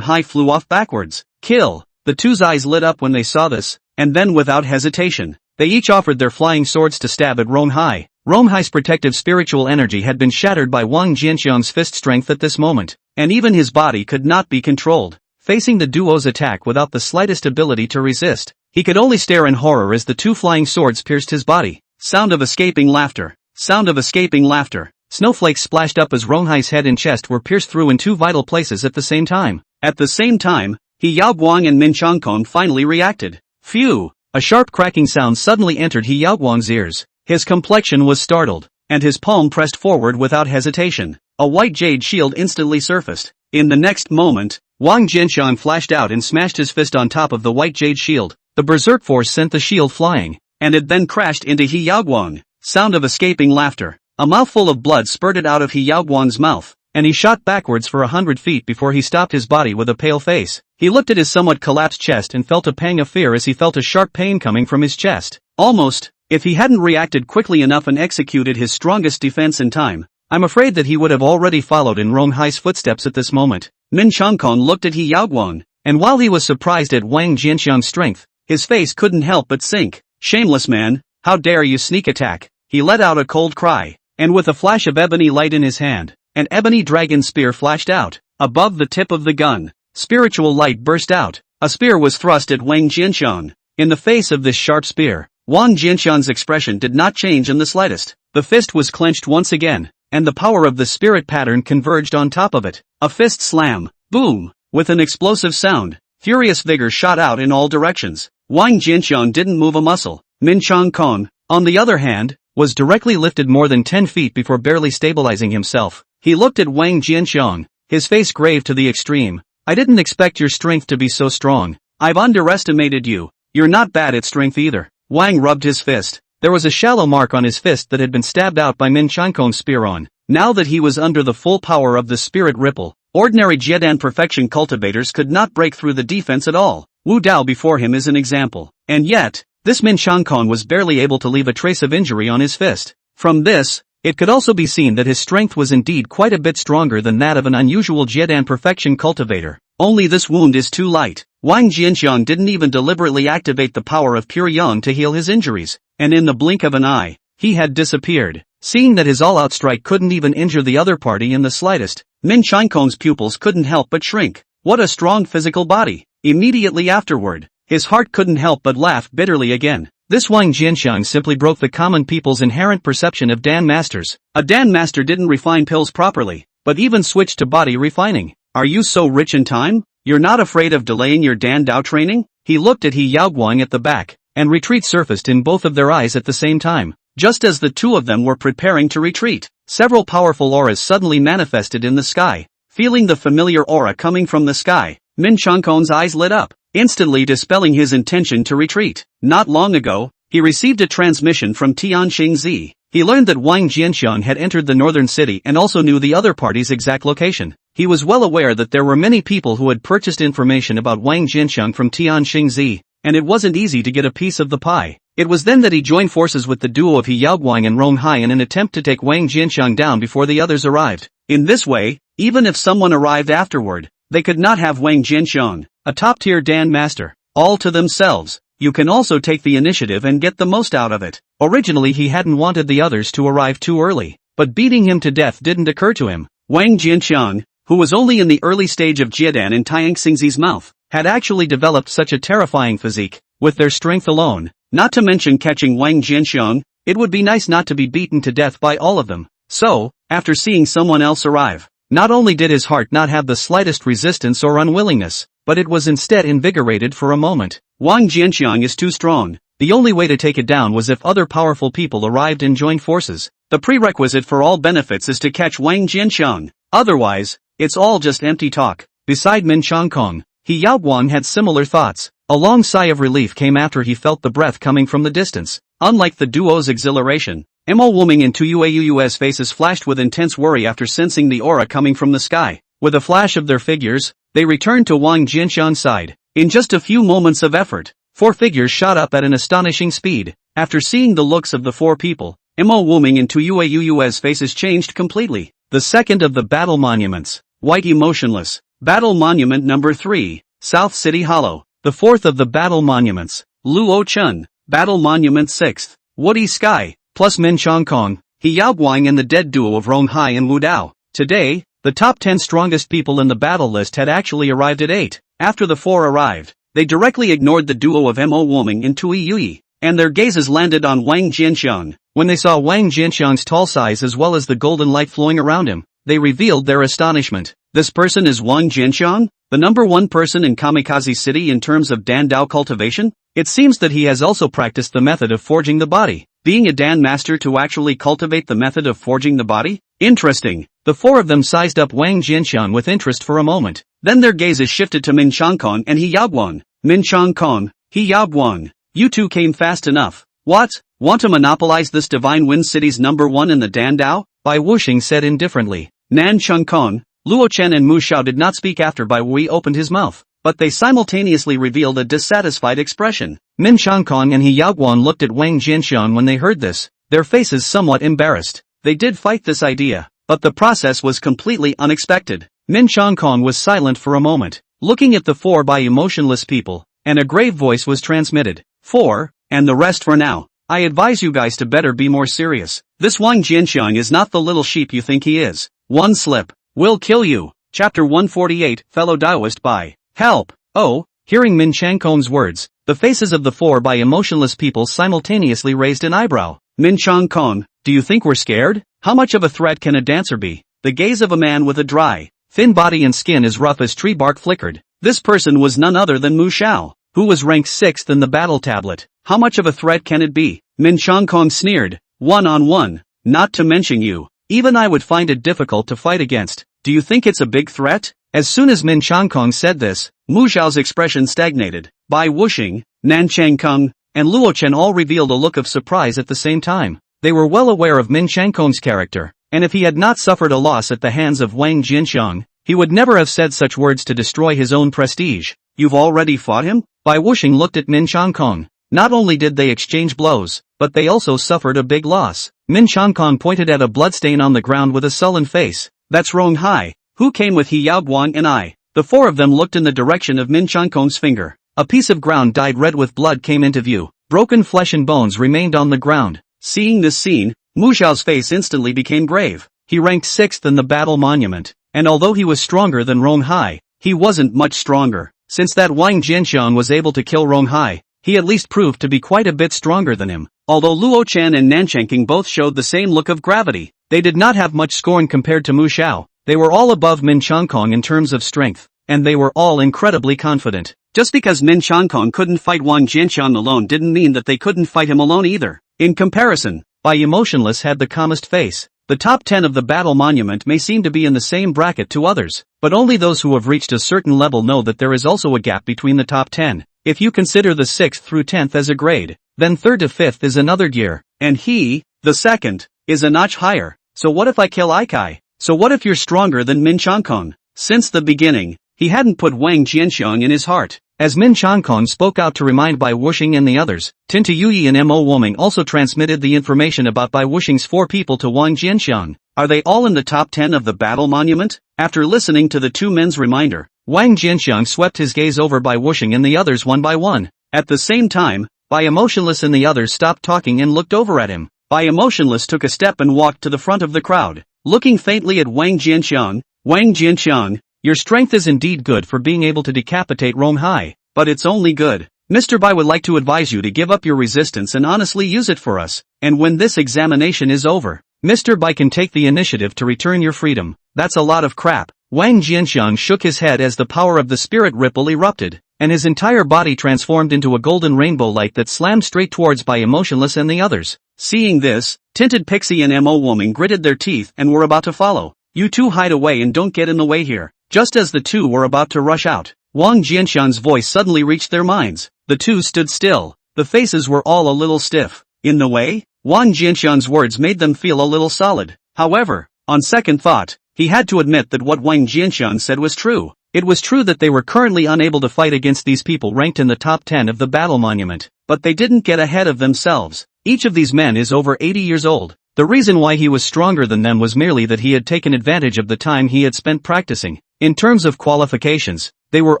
Speaker 1: Hai flew off backwards. Kill! The two's eyes lit up when they saw this, and then without hesitation, they each offered their flying swords to stab at Rong Hai. Rong Hai's protective spiritual energy had been shattered by Wang Jianxiang's fist strength at this moment, and even his body could not be controlled. Facing the duo's attack without the slightest ability to resist, he could only stare in horror as the two flying swords pierced his body. Sound of escaping laughter. Sound of escaping laughter. Snowflakes splashed up as Rong Hai's head and chest were pierced through in 2 vital places at the same time. At the same time, He Yaoguang and Min Changkong finally reacted. Phew! A sharp cracking sound suddenly entered He Yaoguang's ears. His complexion was startled, and his palm pressed forward without hesitation. A white jade shield instantly surfaced. In the next moment, Wang Jianxiang flashed out and smashed his fist on top of the white jade shield. The berserk force sent the shield flying, and it then crashed into He Yaoguang. Sound of escaping laughter. A mouthful of blood spurted out of He Yaoguang's mouth, and he shot backwards for 100 feet before he stopped his body with a pale face. He looked at his somewhat collapsed chest and felt a pang of fear as he felt a sharp pain coming from his chest. Almost, if he hadn't reacted quickly enough and executed his strongest defense in time, I'm afraid that he would have already followed in Rong Hai's footsteps at this moment. Min Changkong looked at He Yaoguang, and while he was surprised at Wang Jianxiang's strength, his face couldn't help but sink. Shameless man, how dare you sneak attack? He let out a cold cry, and with a flash of ebony light in his hand, an ebony dragon spear flashed out. Above the tip of the gun, spiritual light burst out. A spear was thrust at Wang Jianxiang. In the face of this sharp spear, Wang Jianxiang's expression did not change in the slightest. The fist was clenched once again, and the power of the spirit pattern converged on top of it. A fist slam. Boom! With an explosive sound, furious vigor shot out in all directions. Wang Jianxiang didn't move a muscle. Min Changkong, on the other hand, was directly lifted more than 10 feet before barely stabilizing himself. He looked at Wang Jianxiang, his face grave to the extreme. I didn't expect your strength to be so strong. I've underestimated you. You're not bad at strength either. Wang rubbed his fist. There was a shallow mark on his fist that had been stabbed out by Min Changkong's spear on. Now that he was under the full power of the spirit ripple, Ordinary Jiedan perfection cultivators could not break through the defense at all. Wu Dao before him is an example. And yet, this Min Changkong was barely able to leave a trace of injury on his fist. From this, it could also be seen that his strength was indeed quite a bit stronger than that of an unusual Jiedan perfection cultivator. Only this wound is too light. Wang Jianxiang didn't even deliberately activate the power of pure yang to heal his injuries, and in the blink of an eye, he had disappeared. Seeing that his all-out strike couldn't even injure the other party in the slightest, Min Changkong's pupils couldn't help but shrink. What a strong physical body! Immediately afterward, his heart couldn't help but laugh bitterly again. This Wang Jianxiang simply broke the common people's inherent perception of Dan masters. A Dan master didn't refine pills properly, but even switched to body refining. Are you so rich in time? You're not afraid of delaying your Dan Dao training? He looked at He Yaoguang at the back, and retreat surfaced in both of their eyes at the same time. Just as the two of them were preparing to retreat, several powerful auras suddenly manifested in the sky. Feeling the familiar aura coming from the sky, Min Changkong's eyes lit up, instantly dispelling his intention to retreat. Not long ago, he received a transmission from Tianxing Zi. He learned that Wang Jianxiang had entered the northern city and also knew the other party's exact location. He was well aware that there were many people who had purchased information about Wang Jianxiang from Tianxing Zi, and it wasn't easy to get a piece of the pie. It was then that he joined forces with the duo of He Yaoguang and Rong Hai in an attempt to take Wang Jianxiang down before the others arrived. In this way, even if someone arrived afterward, they could not have Wang Jianxiang, a top-tier Dan master, all to themselves. You can also take the initiative and get the most out of it. Originally he hadn't wanted the others to arrive too early, but beating him to death didn't occur to him. Wang Jianxiang, who was only in the early stage of Jiedan in Tianxingzi's mouth, had actually developed such a terrifying physique. With their strength alone, not to mention catching Wang Jianxiang, it would be nice not to be beaten to death by all of them. So, after seeing someone else arrive, not only did his heart not have the slightest resistance or unwillingness, but it was instead invigorated for a moment. Wang Jianxiang is too strong. The only way to take it down was if other powerful people arrived and joined forces. The prerequisite for all benefits is to catch Wang Jianxiang. Otherwise, it's all just empty talk. Beside Min Changkong, He Yaoguang had similar thoughts. A long sigh of relief came after he felt the breath coming from the distance. Unlike the duo's exhilaration, Mo Wuming and Tuyuau's faces flashed with intense worry after sensing the aura coming from the sky. With a flash of their figures, they returned to Wang Jianxiang's side. In just a few moments of effort, 4 figures shot up at an astonishing speed. After seeing the looks of the 4 people, Mo Wuming and Tuyuau's faces changed completely. The second of the battle monuments, White Emotionless. Battle Monument number 3, South City Hollow. The fourth of the battle monuments, Luo Chun. Battle Monument 6th, Woody Sky, plus Min Changkong, He Yaoguang and the dead duo of Rong Hai and Wu Dao. Today, the top 10 strongest people in the battle list had actually arrived at 8. After the 4 arrived, they directly ignored the duo of Mo Wuming and Tui Yui, and their gazes landed on Wang Jianxiang. When they saw Wang Jianxiang's tall size as well as the golden light flowing around him, they revealed their astonishment. This person is Wang Jianxiang, the number 1 person in Kamikaze City in terms of Dan Dao cultivation? It seems that he has also practiced the method of forging the body. Being a Dan master to actually cultivate the method of forging the body? Interesting. The 4 of them sized up Wang Jianxiang with interest for a moment. Then their gazes shifted to Min Changkong and He Yaoguang. Min Changkong, He Yaoguang, you two came fast enough. What? Want to monopolize this Divine Wind City's number 1 in the Dan Dao? Bai Wuxing said indifferently. Nan Chengkong, Luo Chen and Mu Xiao did not speak after Bai Wui opened his mouth, but they simultaneously revealed a dissatisfied expression. Min Changkong and He Yaoguang looked at Wang Jianxiang when they heard this, their faces somewhat embarrassed. They did fight this idea, but the process was completely unexpected. Min Changkong was silent for a moment, looking at the 4 by emotionless people, and a grave voice was transmitted. 4, and the rest for now. I advise you guys to better be more serious. This Wang Jianxiang is not the little sheep you think he is. One slip will kill you. Chapter 148, Fellow Daoist by Help. Oh, hearing Min Changkong's words, the faces of the 4 by emotionless people simultaneously raised an eyebrow. Min Changkong, do you think we're scared? How much of a threat can a dancer be? The gaze of a man with a dry, thin body and skin as rough as tree bark flickered. This person was none other than Mu Xiao, who was ranked 6th in the battle tablet. How much of a threat can it be? Min Changkong sneered. 1-on-1, not to mention you. Even I would find it difficult to fight against. Do you think it's a big threat? As soon as Min Changkong said this, Mu Xiao's expression stagnated. Bai Wuxing, Nan Changkong, and Luo Chen all revealed a look of surprise at the same time. They were well aware of Min Changkong's character, and if he had not suffered a loss at the hands of Wang Jianxiang, He would never have said such words to destroy his own prestige. You've already fought him? Bai Wuxing looked at Min Changkong. Not only did they exchange blows, but they also suffered a big loss. Min Changkong pointed at a bloodstain on the ground with a sullen face. That's Rong Hai, who came with He Yaoguang and I. The four of them looked in the direction of Min Changkong's finger. A piece of ground dyed red with blood came into view. Broken flesh and bones remained on the ground. Seeing this scene, Mu Xiao's face instantly became grave. He ranked 6th in the battle monument, and although he was stronger than Rong Hai, he wasn't much stronger. Since that Wang Jianxiang was able to kill Rong Hai, he at least proved to be quite a bit stronger than him. Although Luo Chen and Nanchangking both showed the same look of gravity, they did not have much scorn compared to Mu Xiao. They were all above Min Changkong in terms of strength, and they were all incredibly confident. Just because Min Changkong couldn't fight Wang Jianxiang alone didn't mean that they couldn't fight him alone either. In comparison, Bai Emotionless had the calmest face. The top 10 of the battle monument may seem to be in the same bracket to others, but only those who have reached a certain level know that there is also a gap between the top 10. If you consider the 6th through 10th as a grade, then 3rd to 5th is another gear, and he, the 2nd, is a notch higher. So what if I kill Aikai? So what if you're stronger than Min Changkong? Since the beginning, he hadn't put Wang Jianxiang in his heart. As Min Changkong spoke out to remind Bai Wuxing and the others, Tinta Yuyi and Mo Woming also transmitted the information about Bai Wuxing's 4 people to Wang Jianxiang. Are they all in the top 10 of the battle monument? After listening to the two men's reminder, Wang Jianxiang swept his gaze over Bai Wuxing and the others one by one. At the same time, Bai Emotionless and the others stopped talking and looked over at him. Bai Emotionless took a step and walked to the front of the crowd, looking faintly at Wang Jianxiang. Wang Jianxiang, your strength is indeed good for being able to decapitate Rong Hai, but it's only good. Mr. Bai would like to advise you to give up your resistance and honestly use it for us, and when this examination is over, Mr. Bai can take the initiative to return your freedom. That's a lot of crap. Wang Jianxiang shook his head as the power of the spirit ripple erupted, and his entire body transformed into a golden rainbow light that slammed straight towards Bai Emotionless and the others. Seeing this, Tinted Pixie and Mo Woming gritted their teeth and were about to follow. You two hide away and don't get in the way here. Just as the two were about to rush out, Wang Jianxiang's voice suddenly reached their minds. The two stood still. The faces were all a little stiff. In the way? Wang Jianxiang's words made them feel a little solid. However, on second thought, he had to admit that what Wang Jianxiang said was true. It was true that they were currently unable to fight against these people ranked in the top 10 of the battle monument, but they didn't get ahead of themselves. Each of these men is over 80 years old. The reason why he was stronger than them was merely that he had taken advantage of the time he had spent practicing. In terms of qualifications, they were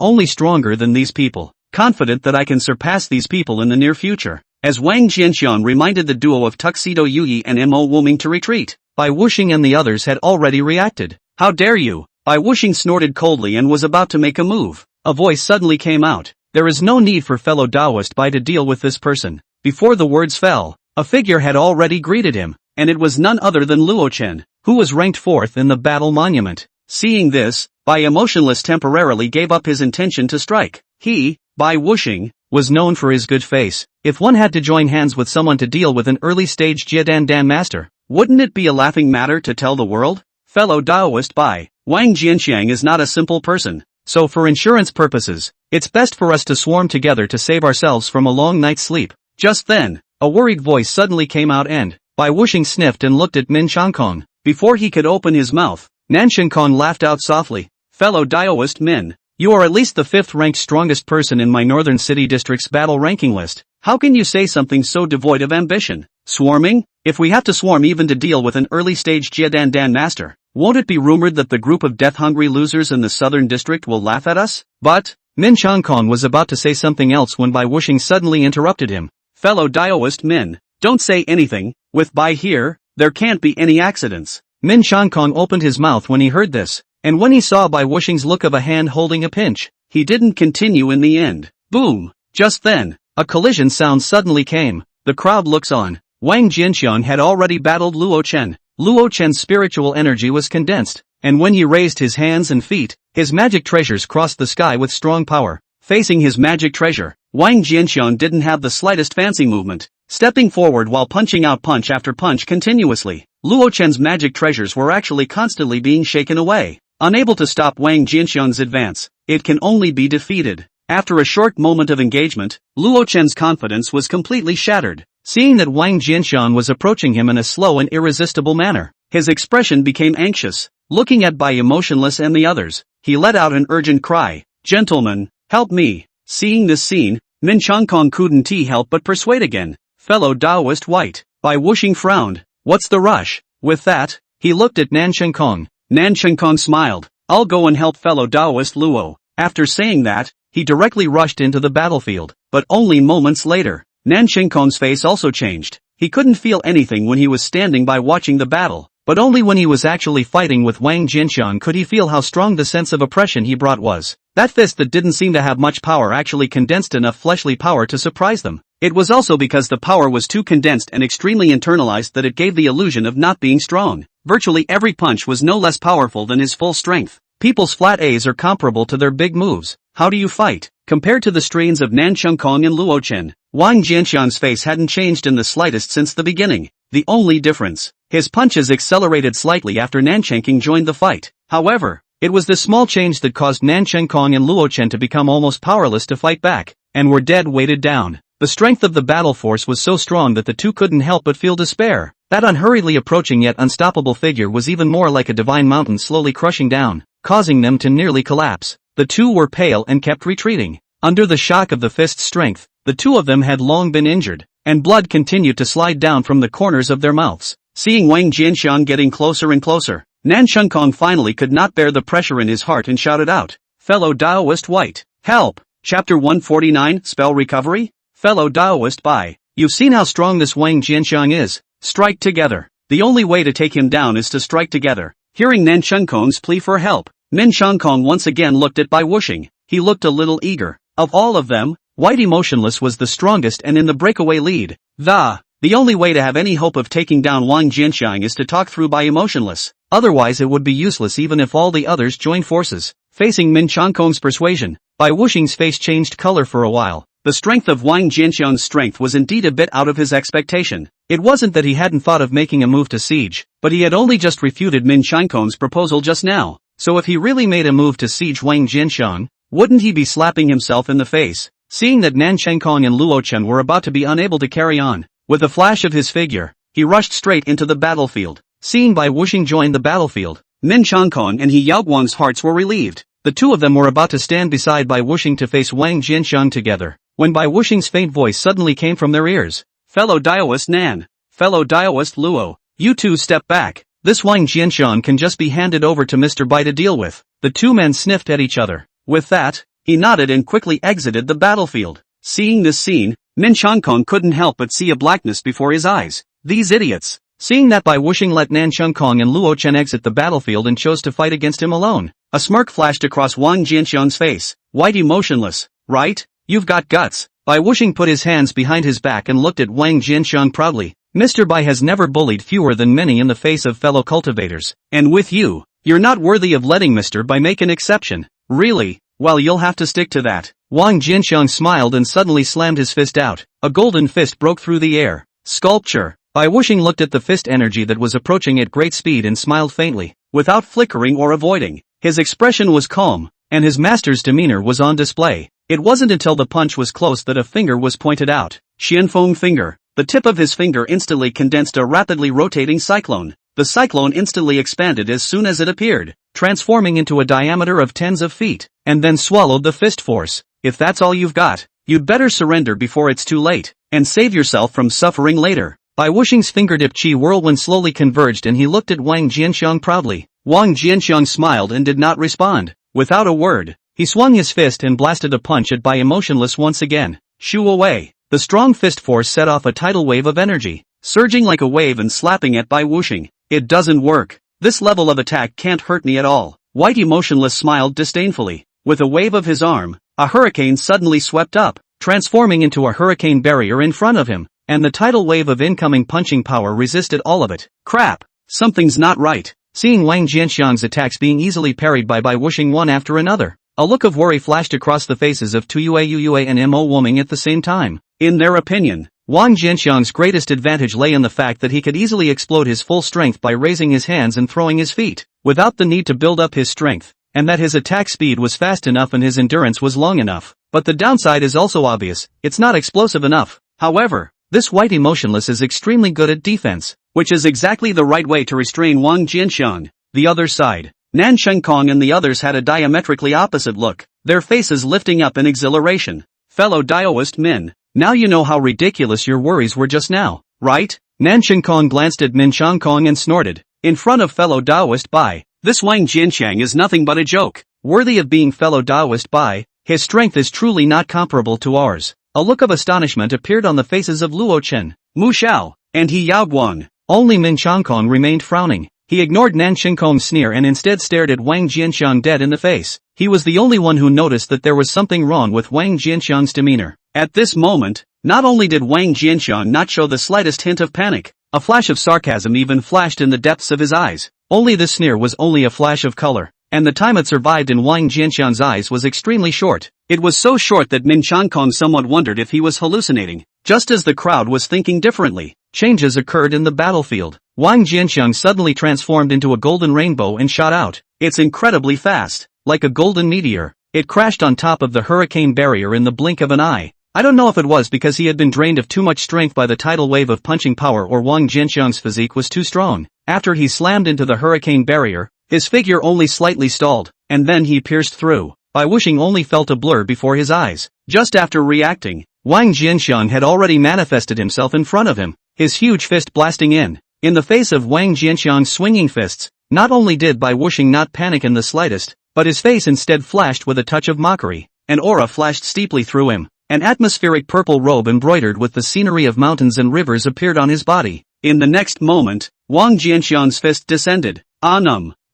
Speaker 1: only stronger than these people. Confident that I can surpass these people in the near future. As Wang Jianxiang reminded the duo of Tuxedo Yuyi and Mo Woming to retreat, Bai Wuxing and the others had already reacted. How dare you? Bai Wuxing snorted coldly and was about to make a move. A voice suddenly came out. There is no need for fellow Taoist Bai to deal with this person. Before the words fell, a figure had already greeted him, and it was none other than Luo Chen, who was ranked 4th in the battle monument. Seeing this, Bai Emotionless temporarily gave up his intention to strike. He, Bai Wuxing, was known for his good face. If one had to join hands with someone to deal with an early-stage Jiedan Dan master, wouldn't it be a laughing matter to tell the world? Fellow Taoist Bai, Wang Jianxiang is not a simple person, so for insurance purposes, it's best for us to swarm together to save ourselves from a long night's sleep. Just then, a worried voice suddenly came out and, Bai Wuxing sniffed and looked at Min Changkong. Before he could open his mouth, Nanchangkong laughed out softly. Fellow Taoist Min, you are at least the 5th-ranked strongest person in my Northern City District's battle ranking list. How can you say something so devoid of ambition? Swarming? If we have to swarm even to deal with an early-stage Jiedan Dan master, won't it be rumored that the group of death-hungry losers in the Southern District will laugh at us? But, Min Changkong was about to say something else when Bai Wuxing suddenly interrupted him. Fellow Taoist Min, don't say anything. With Bai here, there can't be any accidents. Min Changkong opened his mouth when he heard this, and when he saw Bai Wuxing's look of a hand holding a pinch, he didn't continue in the end. Boom! Just then, a collision sound suddenly came. The crowd looks on. Wang Jianxiang had already battled Luo Chen. Luo Chen's spiritual energy was condensed, and when he raised his hands and feet, his magic treasures crossed the sky with strong power. Facing his magic treasure, Wang Jianxiang didn't have the slightest fancy movement, stepping forward while punching out punch after punch continuously. Luo Chen's magic treasures were actually constantly being shaken away. Unable to stop Wang Jianxiang's advance, it can only be defeated. After a short moment of engagement, Luo Chen's confidence was completely shattered. Seeing that Wang Jianxiang was approaching him in a slow and irresistible manner, his expression became anxious. Looking at Bai emotionless and the others, he let out an urgent cry, "Gentlemen, help me!" Seeing this scene, Min Changkong couldn't help but persuade again. Fellow Taoist White. Bai Wuxing frowned. "What's the rush?" With that, he looked at Nan Chengkong. Nan Chengkong smiled. "I'll go and help fellow Taoist Luo." After saying that, he directly rushed into the battlefield, but only moments later, Nan Chengkong's face also changed. He couldn't feel anything when he was standing by watching the battle, but only when he was actually fighting with Wang Jianxiang could he feel how strong the sense of oppression he brought was. That fist that didn't seem to have much power actually condensed enough fleshly power to surprise them. It was also because the power was too condensed and extremely internalized that it gave the illusion of not being strong. Virtually every punch was no less powerful than his full strength. People's flat A's are comparable to their big moves. How do you fight? Compared to the strains of Nan Chengkong and Luo Chen, Wang Jianxiang's face hadn't changed in the slightest since the beginning. The only difference, his punches accelerated slightly after Nan Chengking joined the fight. However, it was this small change that caused Nan Chengkong and Luo Chen to become almost powerless to fight back, and were dead weighted down. The strength of the battle force was so strong that the two couldn't help but feel despair. That unhurriedly approaching yet unstoppable figure was even more like a divine mountain slowly crushing down, causing them to nearly collapse. The two were pale and kept retreating. Under the shock of the fist's strength, the two of them had long been injured, and blood continued to slide down from the corners of their mouths. Seeing Wang Jianxiang getting closer and closer, Nan Chengkong finally could not bear the pressure in his heart and shouted out, "Fellow Taoist White, help!" Chapter 149, Spell Recovery? Fellow Taoist Bai, you've seen how strong this Wang Jianxiang is. Strike together. The only way to take him down is to strike together. Hearing Nan Chengkong's plea for help, Min Changkong once again looked at Bai Wuxing. He looked a little eager. Of all of them, White Emotionless was the strongest and in the breakaway lead. The only way to have any hope of taking down Wang Jianxiang is to talk through Bai Emotionless. Otherwise it would be useless even if all the others joined forces. Facing Min Changkong's persuasion, Bai Wuxing's face changed color for a while. The strength of Wang Jianxiang's strength was indeed a bit out of his expectation. It wasn't that he hadn't thought of making a move to siege, but he had only just refuted Min Changkong's proposal just now. So if he really made a move to siege Wang Jianxiang, wouldn't he be slapping himself in the face? Seeing that Nan Chengkong and Luo Chen were about to be unable to carry on, with a flash of his figure, he rushed straight into the battlefield. Seeing Bai Wuxing join the battlefield, Min Changkong and He Yaoguang's hearts were relieved. The two of them were about to stand beside Bai Wuxing to face Wang Jianxiang together, when Bai Wuxing's faint voice suddenly came from their ears. "Fellow Taoist Nan, fellow Taoist Luo, you two step back. This Wang Jianxiang can just be handed over to Mr. Bai to deal with." The two men sniffed at each other. With that, he nodded and quickly exited the battlefield. Seeing this scene, Min Changkong couldn't help but see a blackness before his eyes. These idiots. Seeing that Bai Wuxing let Nan Chengkong and Luo Chen exit the battlefield and chose to fight against him alone, a smirk flashed across Wang Jianxiang's face. "White Emotionless, right? You've got guts." Bai Wuxing put his hands behind his back and looked at Wang Jianxiang proudly. "Mr. Bai has never bullied fewer than many in the face of fellow cultivators. And with you, you're not worthy of letting Mr. Bai make an exception." "Really? Well, you'll have to stick to that." Wang Jianxiang smiled and suddenly slammed his fist out. A golden fist broke through the air. Sculpture. Bai Wuxing looked at the fist energy that was approaching at great speed and smiled faintly, without flickering or avoiding. His expression was calm, and his master's demeanor was on display. It wasn't until the punch was close that a finger was pointed out. Xianfeng finger. The tip of his finger instantly condensed a rapidly rotating cyclone. The cyclone instantly expanded as soon as it appeared, transforming into a diameter of tens of feet, and then swallowed the fist force. "If that's all you've got, you'd better surrender before it's too late, and save yourself from suffering later." Bai Wuxing's fingertip chi whirlwind slowly converged and he looked at Wang Jianxiang proudly. Wang Jianxiang smiled and did not respond. Without a word, he swung his fist and blasted a punch at Bai Emotionless once again. Shoo away. The strong fist force set off a tidal wave of energy, surging like a wave and slapping at Bai Wuxing. "It doesn't work. This level of attack can't hurt me at all." White Emotionless smiled disdainfully. With a wave of his arm, a hurricane suddenly swept up, transforming into a hurricane barrier in front of him, and the tidal wave of incoming punching power resisted all of it. Crap! Something's not right. Seeing Wang Jianxiang's attacks being easily parried by Bai Wuxing one after another, a look of worry flashed across the faces of Tu Yue and Mo Woming at the same time. In their opinion, Wang Jianxiang's greatest advantage lay in the fact that he could easily explode his full strength by raising his hands and throwing his feet, without the need to build up his strength, and that his attack speed was fast enough and his endurance was long enough. But the downside is also obvious, it's not explosive enough. However, this White Emotionless is extremely good at defense, which is exactly the right way to restrain Wang Jianxiang. the other side. Nan Shenkong and the others had a diametrically opposite look, their faces lifting up in exhilaration. Fellow Daoist Min, now you know how ridiculous your worries were just now, right? Nan Shenkong glanced at Min Shenkong and snorted. In front of fellow Daoist Bai, this Wang Jianqiang is nothing but a joke. Worthy of being fellow Daoist Bai, his strength is truly not comparable to ours. A look of astonishment appeared on the faces of Luo Chen, Mu Xiao, and He Yaoguang. Only Min Shenkong remained frowning. He ignored Nan Shenkong's sneer and instead stared at Wang Jianqiang dead in the face. He was the only one who noticed that there was something wrong with Wang Jianqiang's demeanor. At this moment, not only did Wang Jianqiang not show the slightest hint of panic, a flash of sarcasm even flashed in the depths of his eyes. Only the sneer was only a flash of color, and the time it survived in Wang Jianqiang's eyes was extremely short. It was so short that Min Shenkong somewhat wondered if he was hallucinating. Just as the crowd was thinking differently, changes occurred in the battlefield. Wang Jianqiang suddenly transformed into a golden rainbow and shot out. It's incredibly fast, like a golden meteor. It crashed on top of the hurricane barrier in the blink of an eye. I don't know if it was because he had been drained of too much strength by the tidal wave of punching power or Wang Jianqiang's physique was too strong. After he slammed into the hurricane barrier, his figure only slightly stalled, and then he pierced through. Bai Wuxing only felt a blur before his eyes. Just after reacting, Wang Jianqiang had already manifested himself in front of him, his huge fist blasting in. In the face of Wang Jianqiang's swinging fists, not only did Bai Wuxing not panic in the slightest, but his face instead flashed with a touch of mockery. An aura flashed steeply through him. An atmospheric purple robe embroidered with the scenery of mountains and rivers appeared on his body. In the next moment, Wang Jianqiang's fist descended.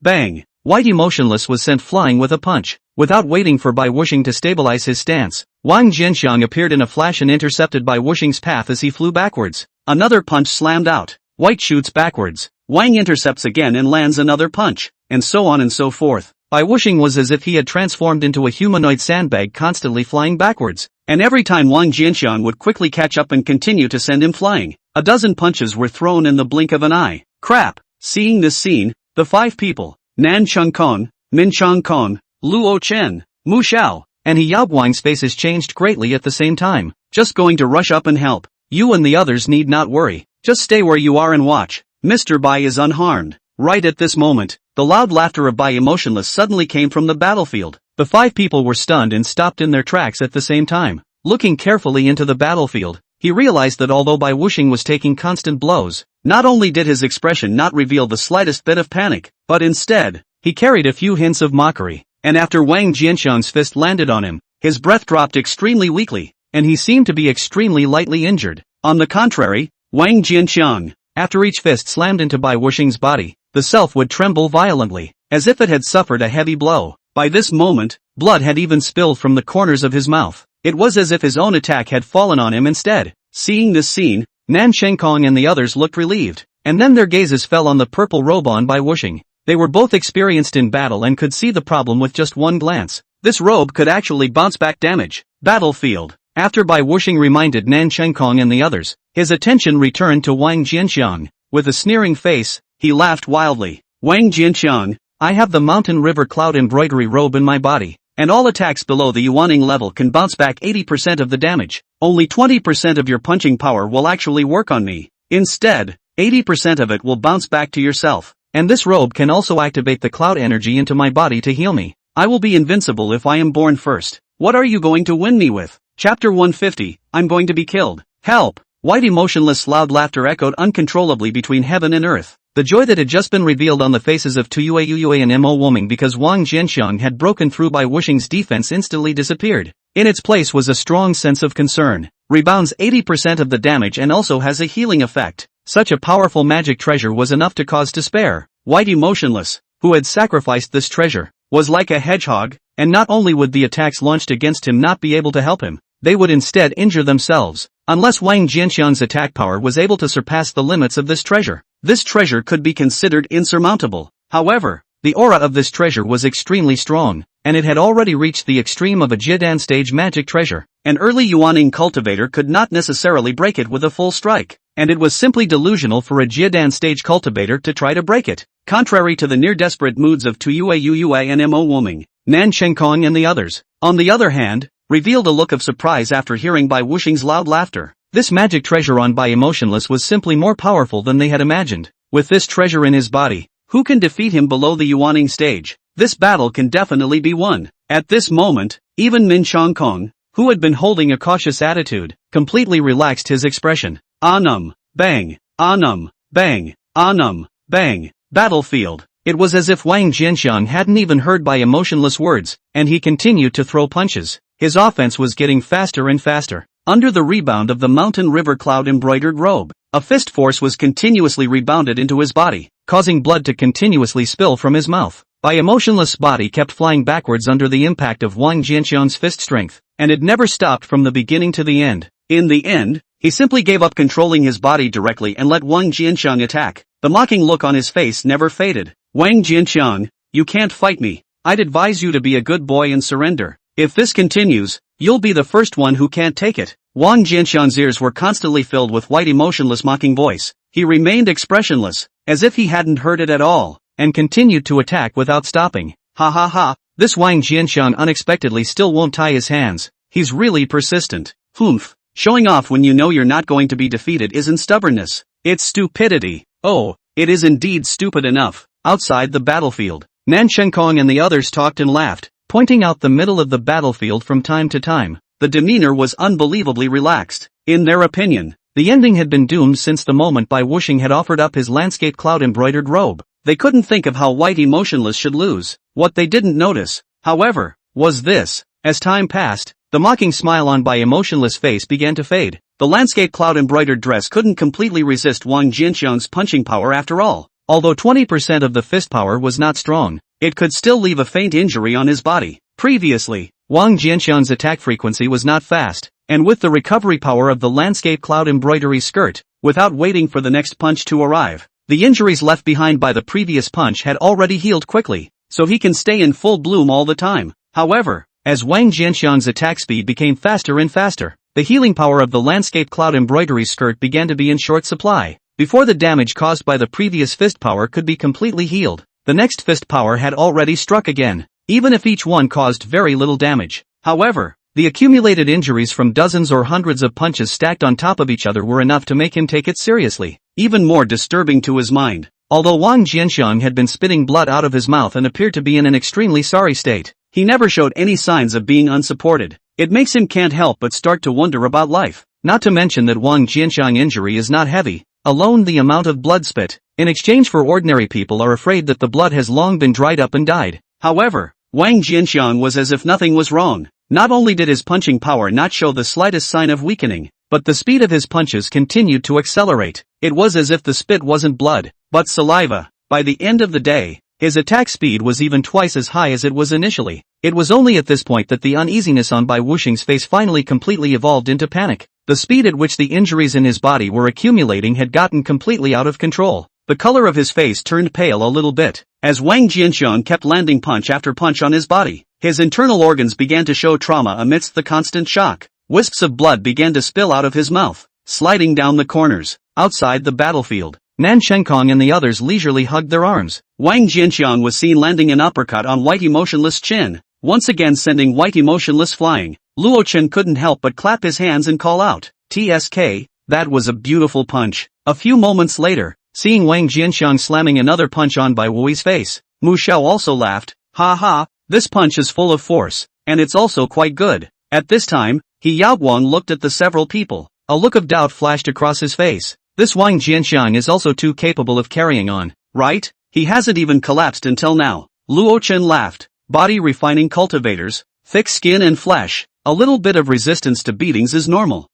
Speaker 1: Bang! Whitey Motionless was sent flying with a punch. Without waiting for Bai Wuxing to stabilize his stance, Wang Jianqiang appeared in a flash and intercepted Bai Wuxing's path as he flew backwards. Another punch slammed out. White shoots backwards. Wang intercepts again and lands another punch, and so on and so forth. Bai Wuxing was as if he had transformed into a humanoid sandbag constantly flying backwards, and every time Wang Jianqiang would quickly catch up and continue to send him flying. A dozen punches were thrown in the blink of an eye. Crap! Seeing this scene, the five people, Nan Shenkong, Min Shenkong, Luo Chen, Mu Xiao, and He Yaoguang's faces changed greatly at the same time. Just going to rush up and help. You and the others need not worry. Just stay where you are and watch. Mr. Bai is unharmed. Right at this moment, the loud laughter of Bai Emotionless suddenly came from the battlefield. The five people were stunned and stopped in their tracks at the same time. Looking carefully into the battlefield, he realized that although Bai Wuxing was taking constant blows, not only did his expression not reveal the slightest bit of panic, but instead, he carried a few hints of mockery. And after Wang Jianqiang's fist landed on him, his breath dropped extremely weakly, and he seemed to be extremely lightly injured. On the contrary, Wang Jianqiang, after each fist slammed into Bai Wuxing's body, the self would tremble violently, as if it had suffered a heavy blow. By this moment, blood had even spilled from the corners of his mouth. It was as if his own attack had fallen on him instead. Seeing this scene, Nan Shenkong and the others looked relieved, and then their gazes fell on the purple robe on Bai Wuxing. They were both experienced in battle and could see the problem with just one glance. This robe could actually bounce back damage. Battlefield. After Bai Wuxing reminded Nan Shenkong and the others, his attention returned to Wang Jianqiang. With a sneering face, he laughed wildly. Wang Jianqiang, I have the mountain river cloud embroidery robe in my body, and all attacks below the Yuaning level can bounce back 80% of the damage. Only 20% of your punching power will actually work on me. Instead, 80% of it will bounce back to yourself. And this robe can also activate the cloud energy into my body to heal me. I will be invincible if I am born first. What are you going to win me with? Chapter 150, I'm going to be killed. Help! White emotionless loud laughter echoed uncontrollably between heaven and earth. The joy that had just been revealed on the faces of Tuyue and Mo Woming because Wang Jianqiang had broken through Bai Wuxing's defense instantly disappeared. In its place was a strong sense of concern. Rebounds 80% of the damage and also has a healing effect. Such a powerful magic treasure was enough to cause despair. White emotionless, who had sacrificed this treasure, was like a hedgehog, and not only would the attacks launched against him not be able to help him, they would instead injure themselves. Unless Wang Jianqiang's attack power was able to surpass the limits of this treasure, this treasure could be considered insurmountable. However, the aura of this treasure was extremely strong, and it had already reached the extreme of a Jidan stage magic treasure. An early Yuaning cultivator could not necessarily break it with a full strike, and it was simply delusional for a Jidan stage cultivator to try to break it. Contrary to the near-desperate moods of Tuyue and Mo Woming, Nan Shenkong and the others, on the other hand, revealed a look of surprise after hearing Bai Wuxing's loud laughter. This magic treasure on Bai Emotionless was simply more powerful than they had imagined. With this treasure in his body, Who can defeat him below the Yuaning stage? This battle can definitely be won. At this moment, even Min Chongkong, who had been holding a cautious attitude, completely relaxed his expression. Anum, bang, anum, bang, anum, bang. Battlefield. It was as if Wang Jianxiang hadn't even heard my emotionless words, and he continued to throw punches. His offense was getting faster and faster. Under the rebound of the mountain river cloud embroidered robe, a fist force was continuously rebounded into his body, causing blood to continuously spill from his mouth. My emotionless body kept flying backwards under the impact of Wang Jianxiang's fist strength, and it never stopped from the beginning to the end. In the end, he simply gave up controlling his body directly and let Wang Jianxiang attack. The mocking look on his face never faded. Wang Jianxiang, you can't fight me. I'd advise you to be a good boy and surrender. If this continues, you'll be the first one who can't take it. Wang Jianxiang's ears were constantly filled with white emotionless mocking voice. He remained expressionless, as if he hadn't heard it at all, and continued to attack without stopping. Ha ha ha, this Wang Jianxiang unexpectedly still won't tie his hands. He's really persistent. Humph, showing off when you know you're not going to be defeated isn't stubbornness. It's stupidity. Oh, it is indeed stupid enough. Outside the battlefield, Nan Shenkong and the others talked and laughed, pointing out the middle of the battlefield from time to time. The demeanor was unbelievably relaxed. In their opinion, the ending had been doomed since the moment Bai Wuxing had offered up his landscape cloud-embroidered robe. They couldn't think of how White Emotionless should lose. What they didn't notice, however, was this. As time passed, the mocking smile on Bai Emotionless' face began to fade. The landscape cloud-embroidered dress couldn't completely resist Wang Jianxiang's punching power after all. Although 20% of the fist power was not strong, it could still leave a faint injury on his body. Previously, Wang Jianxiang's attack frequency was not fast, and with the recovery power of the landscape cloud embroidery skirt, without waiting for the next punch to arrive, the injuries left behind by the previous punch had already healed quickly, so he can stay in full bloom all the time. However, as Wang Jianxiang's attack speed became faster and faster, the healing power of the landscape cloud embroidery skirt began to be in short supply. Before the damage caused by the previous fist power could be completely healed, the next fist power had already struck again, even if each one caused very little damage. However, the accumulated injuries from dozens or hundreds of punches stacked on top of each other were enough to make him take it seriously. Even more disturbing to his mind, although Wang Jianxiang had been spitting blood out of his mouth and appeared to be in an extremely sorry state, he never showed any signs of being unsupported. It makes him can't help but start to wonder about life. Not to mention that Wang Jianxiang's injury is not heavy. Alone the amount of blood spit, in exchange for ordinary people are afraid that the blood has long been dried up and died. However, Wang Jianxiang was as if nothing was wrong. Not only did his punching power not show the slightest sign of weakening, but the speed of his punches continued to accelerate. It was as if the spit wasn't blood, but saliva. By the end of the day, his attack speed was even twice as high as it was initially. It was only at this point that the uneasiness on Bai Wuxing's face finally completely evolved into panic. The speed at which the injuries in his body were accumulating had gotten completely out of control. The color of his face turned pale a little bit, as Wang Jianxiang kept landing punch after punch on his body. His internal organs began to show trauma amidst the constant shock. Wisps of blood began to spill out of his mouth, sliding down the corners. Outside the battlefield, Nan Shenkong and the others leisurely hugged their arms. Wang Jianxiang was seen landing an uppercut on White Emotionless' chin, once again sending White Emotionless flying. Luo Chen couldn't help but clap his hands and call out, "TSK, that was a beautiful punch." A few moments later, seeing Wang Jianxiang slamming another punch on Bai Wui's face, Mu Xiao also laughed, "Ha ha, this punch is full of force, and it's also quite good." At this time, He Yaoguang looked at the several people. A look of doubt flashed across his face. This Wang Jianxiang is also too capable of carrying on, right? He hasn't even collapsed until now. Luo Chen laughed. Body refining cultivators, thick skin and flesh. A little bit of resistance to beatings is normal.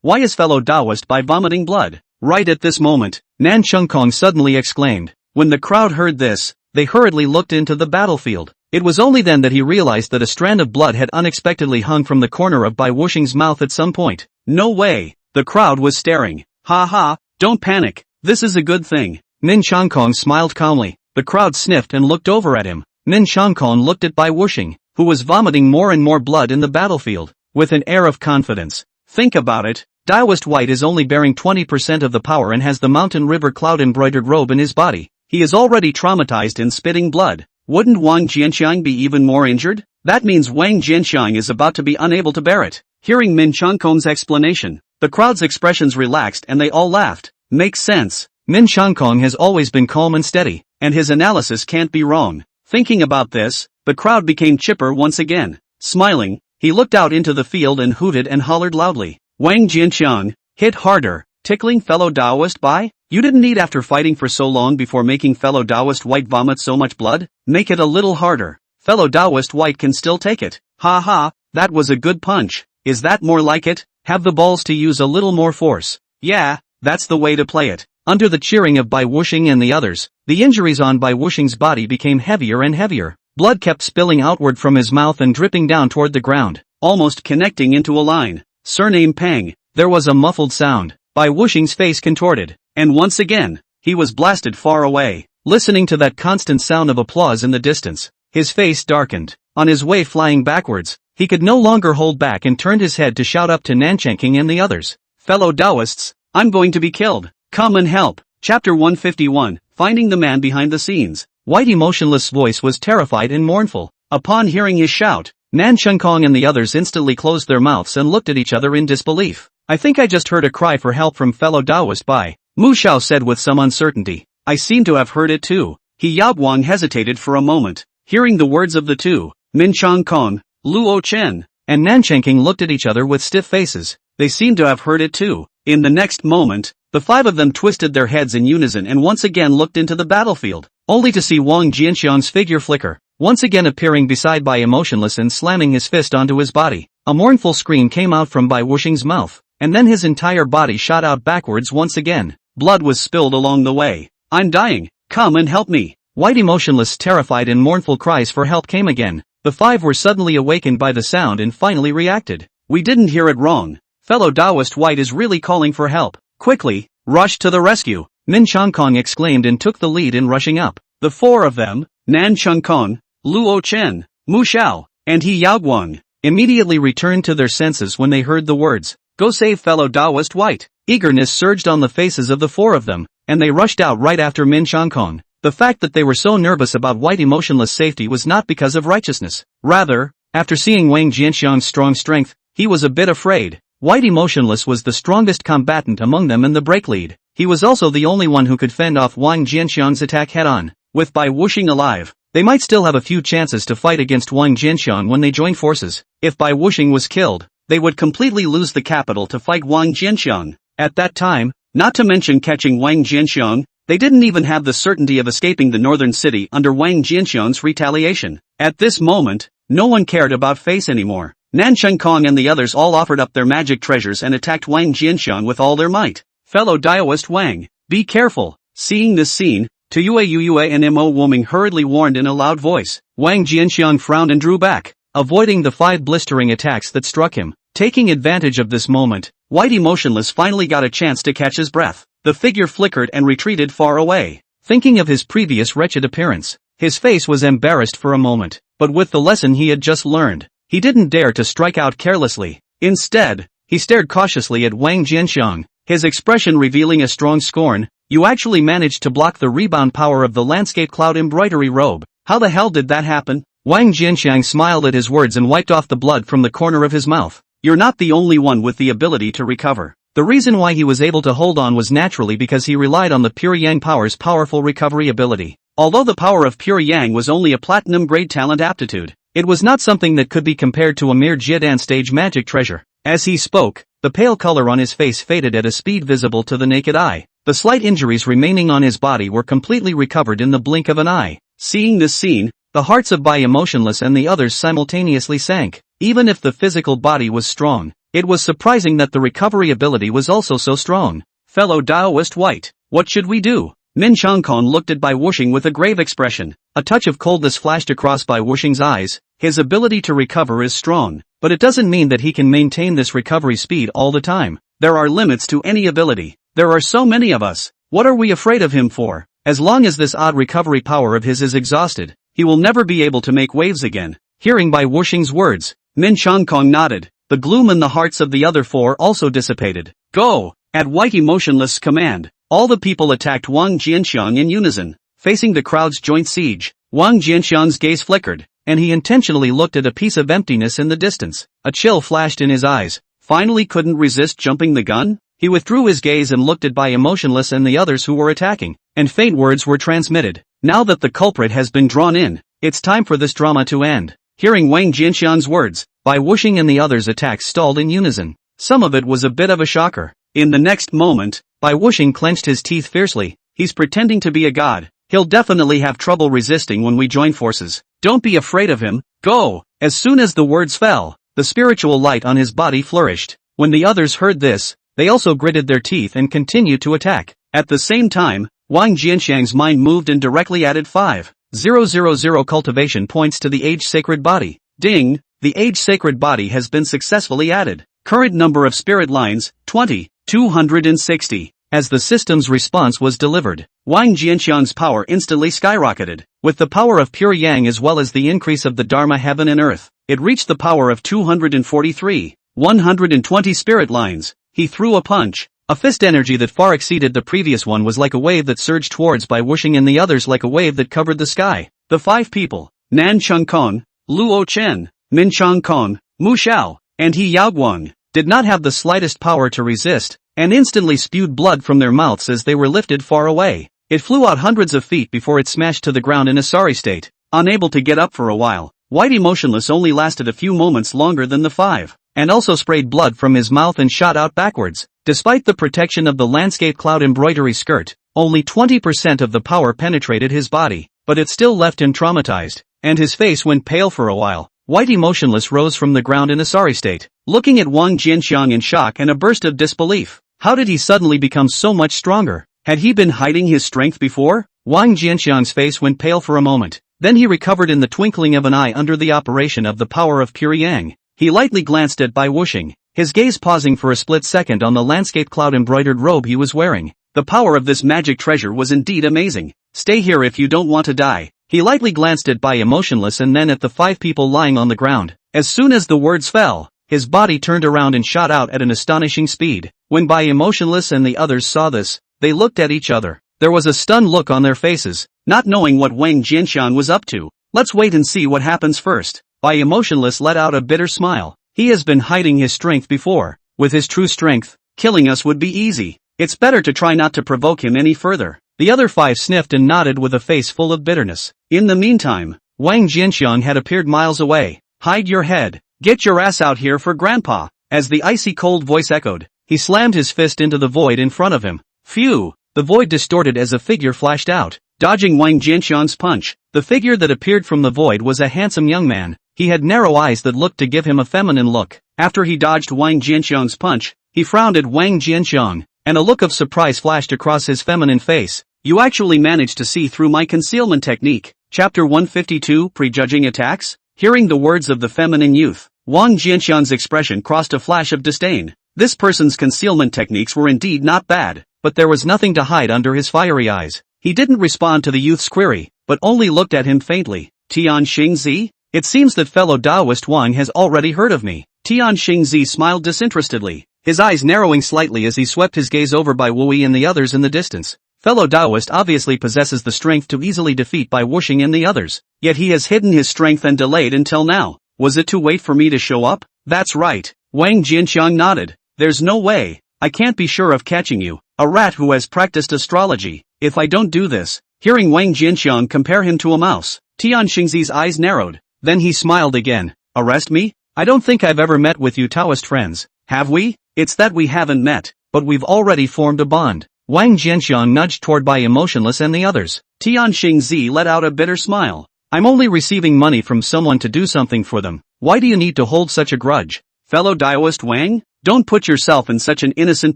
Speaker 1: Why is fellow Taoist by vomiting blood? Right at this moment, Nan Chengkong suddenly exclaimed. When the crowd heard this, they hurriedly looked into the battlefield. It was only then that he realized that a strand of blood had unexpectedly hung from the corner of Bai Wuxing's mouth at some point. No way! The crowd was staring. Ha, don't panic, this is a good thing. Min Chongkong smiled calmly. The crowd sniffed and looked over at him. Min Chongkong looked at Bai Wuxing, who was vomiting more and more blood in the battlefield, with an air of confidence. Think about it, Taoist White is only bearing 20% of the power and has the mountain river cloud embroidered robe in his body. He is already traumatized and spitting blood. Wouldn't Wang Jianxiang be even more injured? That means Wang Jianxiang is about to be unable to bear it. Hearing Min Chongkong's explanation, the crowd's expressions relaxed and they all laughed. Makes sense. Min Changkong has always been calm and steady, and his analysis can't be wrong. Thinking about this, the crowd became chipper once again. Smiling, he looked out into the field and hooted and hollered loudly. Wang Jianqiang, hit harder, tickling fellow Taoist Bai? You didn't eat after fighting for so long before making fellow Taoist White vomit so much blood? Make it a little harder. Fellow Taoist White can still take it. Ha ha, that was a good punch. Is that more like it? Have the balls to use a little more force. Yeah, that's the way to play it. Under the cheering of Bai Wuxing and the others, the injuries on Bai Wuxing's body became heavier and heavier. Blood kept spilling outward from his mouth and dripping down toward the ground, almost connecting into a line. Surname Pang. There was a muffled sound. Bai Wuxing's face contorted, and once again, he was blasted far away. Listening to that constant sound of applause in the distance, his face darkened. On his way flying backwards, he could no longer hold back and turned his head to shout up to Nanchangking and the others. Fellow Taoists, I'm going to be killed. Come and help. Chapter 151, Finding the Man Behind the Scenes. Whitey Motionless' voice was terrified and mournful. Upon hearing his shout, Nanchangkong and the others instantly closed their mouths and looked at each other in disbelief. I think I just heard a cry for help from fellow Taoist Bai, Mu Xiao said with some uncertainty. I seem to have heard it too. He Yaoguang hesitated for a moment. Hearing the words of the two, Min Changkong, Luo Chen, and Nanchangking looked at each other with stiff faces. They seemed to have heard it too. In the next moment, the five of them twisted their heads in unison and once again looked into the battlefield, only to see Wang Jianxiang's figure flicker, once again appearing beside Bai Emotionless and slamming his fist onto his body. A mournful scream came out from Bai Wuxing's mouth, and then his entire body shot out backwards once again. Blood was spilled along the way. I'm dying, come and help me. White Emotionless, terrified and mournful cries for help came again. The five were suddenly awakened by the sound and finally reacted. We didn't hear it wrong. Fellow Taoist White is really calling for help. Quickly, rush to the rescue. Min Changkong exclaimed and took the lead in rushing up. The four of them, Nan Changkong, Luo Chen, Mu Xiao, and He Yaoguang, immediately returned to their senses when they heard the words, Go save fellow Taoist White. Eagerness surged on the faces of the four of them, and they rushed out right after Min Changkong. The fact that they were so nervous about White Emotionless' safety was not because of righteousness. Rather, after seeing Wang Jianxiang's strong strength, he was a bit afraid. White Emotionless was the strongest combatant among them and the break lead. He was also the only one who could fend off Wang Jianxiang's attack head-on. With Bai Wuxing alive, they might still have a few chances to fight against Wang Jianxiang when they joined forces. If Bai Wuxing was killed, they would completely lose the capital to fight Wang Jianxiang. At that time, not to mention catching Wang Jianxiang, they didn't even have the certainty of escaping the northern city under Wang Jianxiang's retaliation. At this moment, no one cared about face anymore. Nanchangkong and the others all offered up their magic treasures and attacked Wang Jianxiang with all their might. Fellow Taoist Wang, be careful. Seeing this scene, Tuyue and Mo Woming hurriedly warned in a loud voice. Wang Jianxiang frowned and drew back, avoiding the 5 blistering attacks that struck him. Taking advantage of this moment, White Emotionless finally got a chance to catch his breath. The figure flickered and retreated far away. Thinking of his previous wretched appearance, his face was embarrassed for a moment, but with the lesson he had just learned, he didn't dare to strike out carelessly. Instead, he stared cautiously at Wang Jianxiang, his expression revealing a strong scorn. You actually managed to block the rebound power of the landscape cloud embroidery robe. How the hell did that happen? Wang Jianxiang smiled at his words and wiped off the blood from the corner of his mouth. You're not the only one with the ability to recover. The reason why he was able to hold on was naturally because he relied on the Pure Yang Power's powerful recovery ability. Although the power of Pure Yang was only a platinum-grade talent aptitude, it was not something that could be compared to a mere Jiedan stage magic treasure. As he spoke, the pale color on his face faded at a speed visible to the naked eye. The slight injuries remaining on his body were completely recovered in the blink of an eye. Seeing this scene, the hearts of Bai Emotionless and the others simultaneously sank. Even if the physical body was strong, it was surprising that the recovery ability was also so strong. Fellow Taoist White, what should we do? Min Changkong looked at Bai Wuxing with a grave expression. A touch of coldness flashed across Bai Wuxing's eyes. His ability to recover is strong, but it doesn't mean that he can maintain this recovery speed all the time. There are limits to any ability. There are so many of us. What are we afraid of him for? As long as this odd recovery power of his is exhausted, he will never be able to make waves again. Hearing Bai Wuxing's words, Min Changkong nodded. The gloom in the hearts of the other four also dissipated. Go! At White Emotionless' command, all the people attacked Wang Jianxiang in unison. Facing the crowd's joint siege, Wang Jianxiang's gaze flickered, and he intentionally looked at a piece of emptiness in the distance. A chill flashed in his eyes. Finally couldn't resist jumping the gun? He withdrew his gaze and looked at by emotionless and the others who were attacking, and faint words were transmitted. Now that the culprit has been drawn in, it's time for this drama to end. Hearing Wang Jianxiang's words, Bai Wuxing and the others' attacks stalled in unison. Some of it was a bit of a shocker. In the next moment, Bai Wuxing clenched his teeth fiercely. He's pretending to be a god. He'll definitely have trouble resisting when we join forces. Don't be afraid of him. Go! As soon as the words fell, the spiritual light on his body flourished. When the others heard this, they also gritted their teeth and continued to attack. At the same time, Wang Jianxiang's mind moved and directly added 5,000 cultivation points to the age-sacred body. Ding! The age-sacred body has been successfully added. Current number of spirit lines, 20,260. As the system's response was delivered, Wang Jianxiang's power instantly skyrocketed. With the power of pure yang as well as the increase of the Dharma heaven and earth, it reached the power of 243, 120 spirit lines. He threw a punch. A fist energy that far exceeded the previous one was like a wave that surged towards Bai Wuxing and the others like a wave that covered the sky. The 5 people, Nan Chengkong, Luo Chen, Min Changkong, Mu Xiao, and He Yaoguang, did not have the slightest power to resist, and instantly spewed blood from their mouths as they were lifted far away. It flew out hundreds of feet before it smashed to the ground in a sorry state, unable to get up for a while. Whitey Motionless only lasted a few moments longer than the 5, and also sprayed blood from his mouth and shot out backwards. Despite the protection of the landscape cloud embroidery skirt, only 20% of the power penetrated his body, but it still left him traumatized, and his face went pale for a while. Whitey Motionless rose from the ground in a sorry state, looking at Wang Jianxiang in shock and a burst of disbelief. How did he suddenly become so much stronger? Had he been hiding his strength before? Wang Jianxiang's face went pale for a moment. Then he recovered in the twinkling of an eye under the operation of the power of pure yang. He lightly glanced at Bai Wuxing, his gaze pausing for a split second on the landscape cloud embroidered robe he was wearing. The power of this magic treasure was indeed amazing. Stay here if you don't want to die. He lightly glanced at Bai Emotionless and then at the 5 people lying on the ground. As soon as the words fell, his body turned around and shot out at an astonishing speed. When Bai Emotionless and the others saw this, they looked at each other. There was a stunned look on their faces, not knowing what Wang Jianxiang was up to. Let's wait and see what happens first. Bai Emotionless let out a bitter smile. He has been hiding his strength before. With his true strength, killing us would be easy. It's better to try not to provoke him any further. The other 5 sniffed and nodded with a face full of bitterness. In the meantime, Wang Jianxiang had appeared miles away. Hide your head. Get your ass out here for grandpa. As the icy cold voice echoed, he slammed his fist into the void in front of him. Phew! The void distorted as a figure flashed out, dodging Wang Jianxiang's punch. The figure that appeared from the void was a handsome young man. He had narrow eyes that looked to give him a feminine look. After he dodged Wang Jianxiang's punch, he frowned at Wang Jianxiang, and a look of surprise flashed across his feminine face. You actually managed to see through my concealment technique. Chapter 152, Prejudging Attacks? Hearing the words of the feminine youth, Wang Jianxiang's expression crossed a flash of disdain. This person's concealment techniques were indeed not bad, but there was nothing to hide under his fiery eyes. He didn't respond to the youth's query, but only looked at him faintly. Tian Xingzi? It seems that fellow Taoist Wang has already heard of me. Tian Xingzi smiled disinterestedly, his eyes narrowing slightly as he swept his gaze over Bai Wuyi and the others in the distance. Fellow Taoist obviously possesses the strength to easily defeat Bai Wuxing and the others, yet he has hidden his strength and delayed until now. Was it to wait for me to show up? That's right. Wang Jianxiang nodded. There's no way. I can't be sure of catching you, a rat who has practiced astrology, if I don't do this. Hearing Wang Jianxiang compare him to a mouse, Tian Xingzi's eyes narrowed. Then he smiled again. Arrest me? I don't think I've ever met with you Taoist friends, have we? It's that we haven't met, but we've already formed a bond. Wang Jianxiang nudged toward Bai Emotionless and the others. Tian Xingzi let out a bitter smile. I'm only receiving money from someone to do something for them. Why do you need to hold such a grudge? Fellow Taoist Wang? Don't put yourself in such an innocent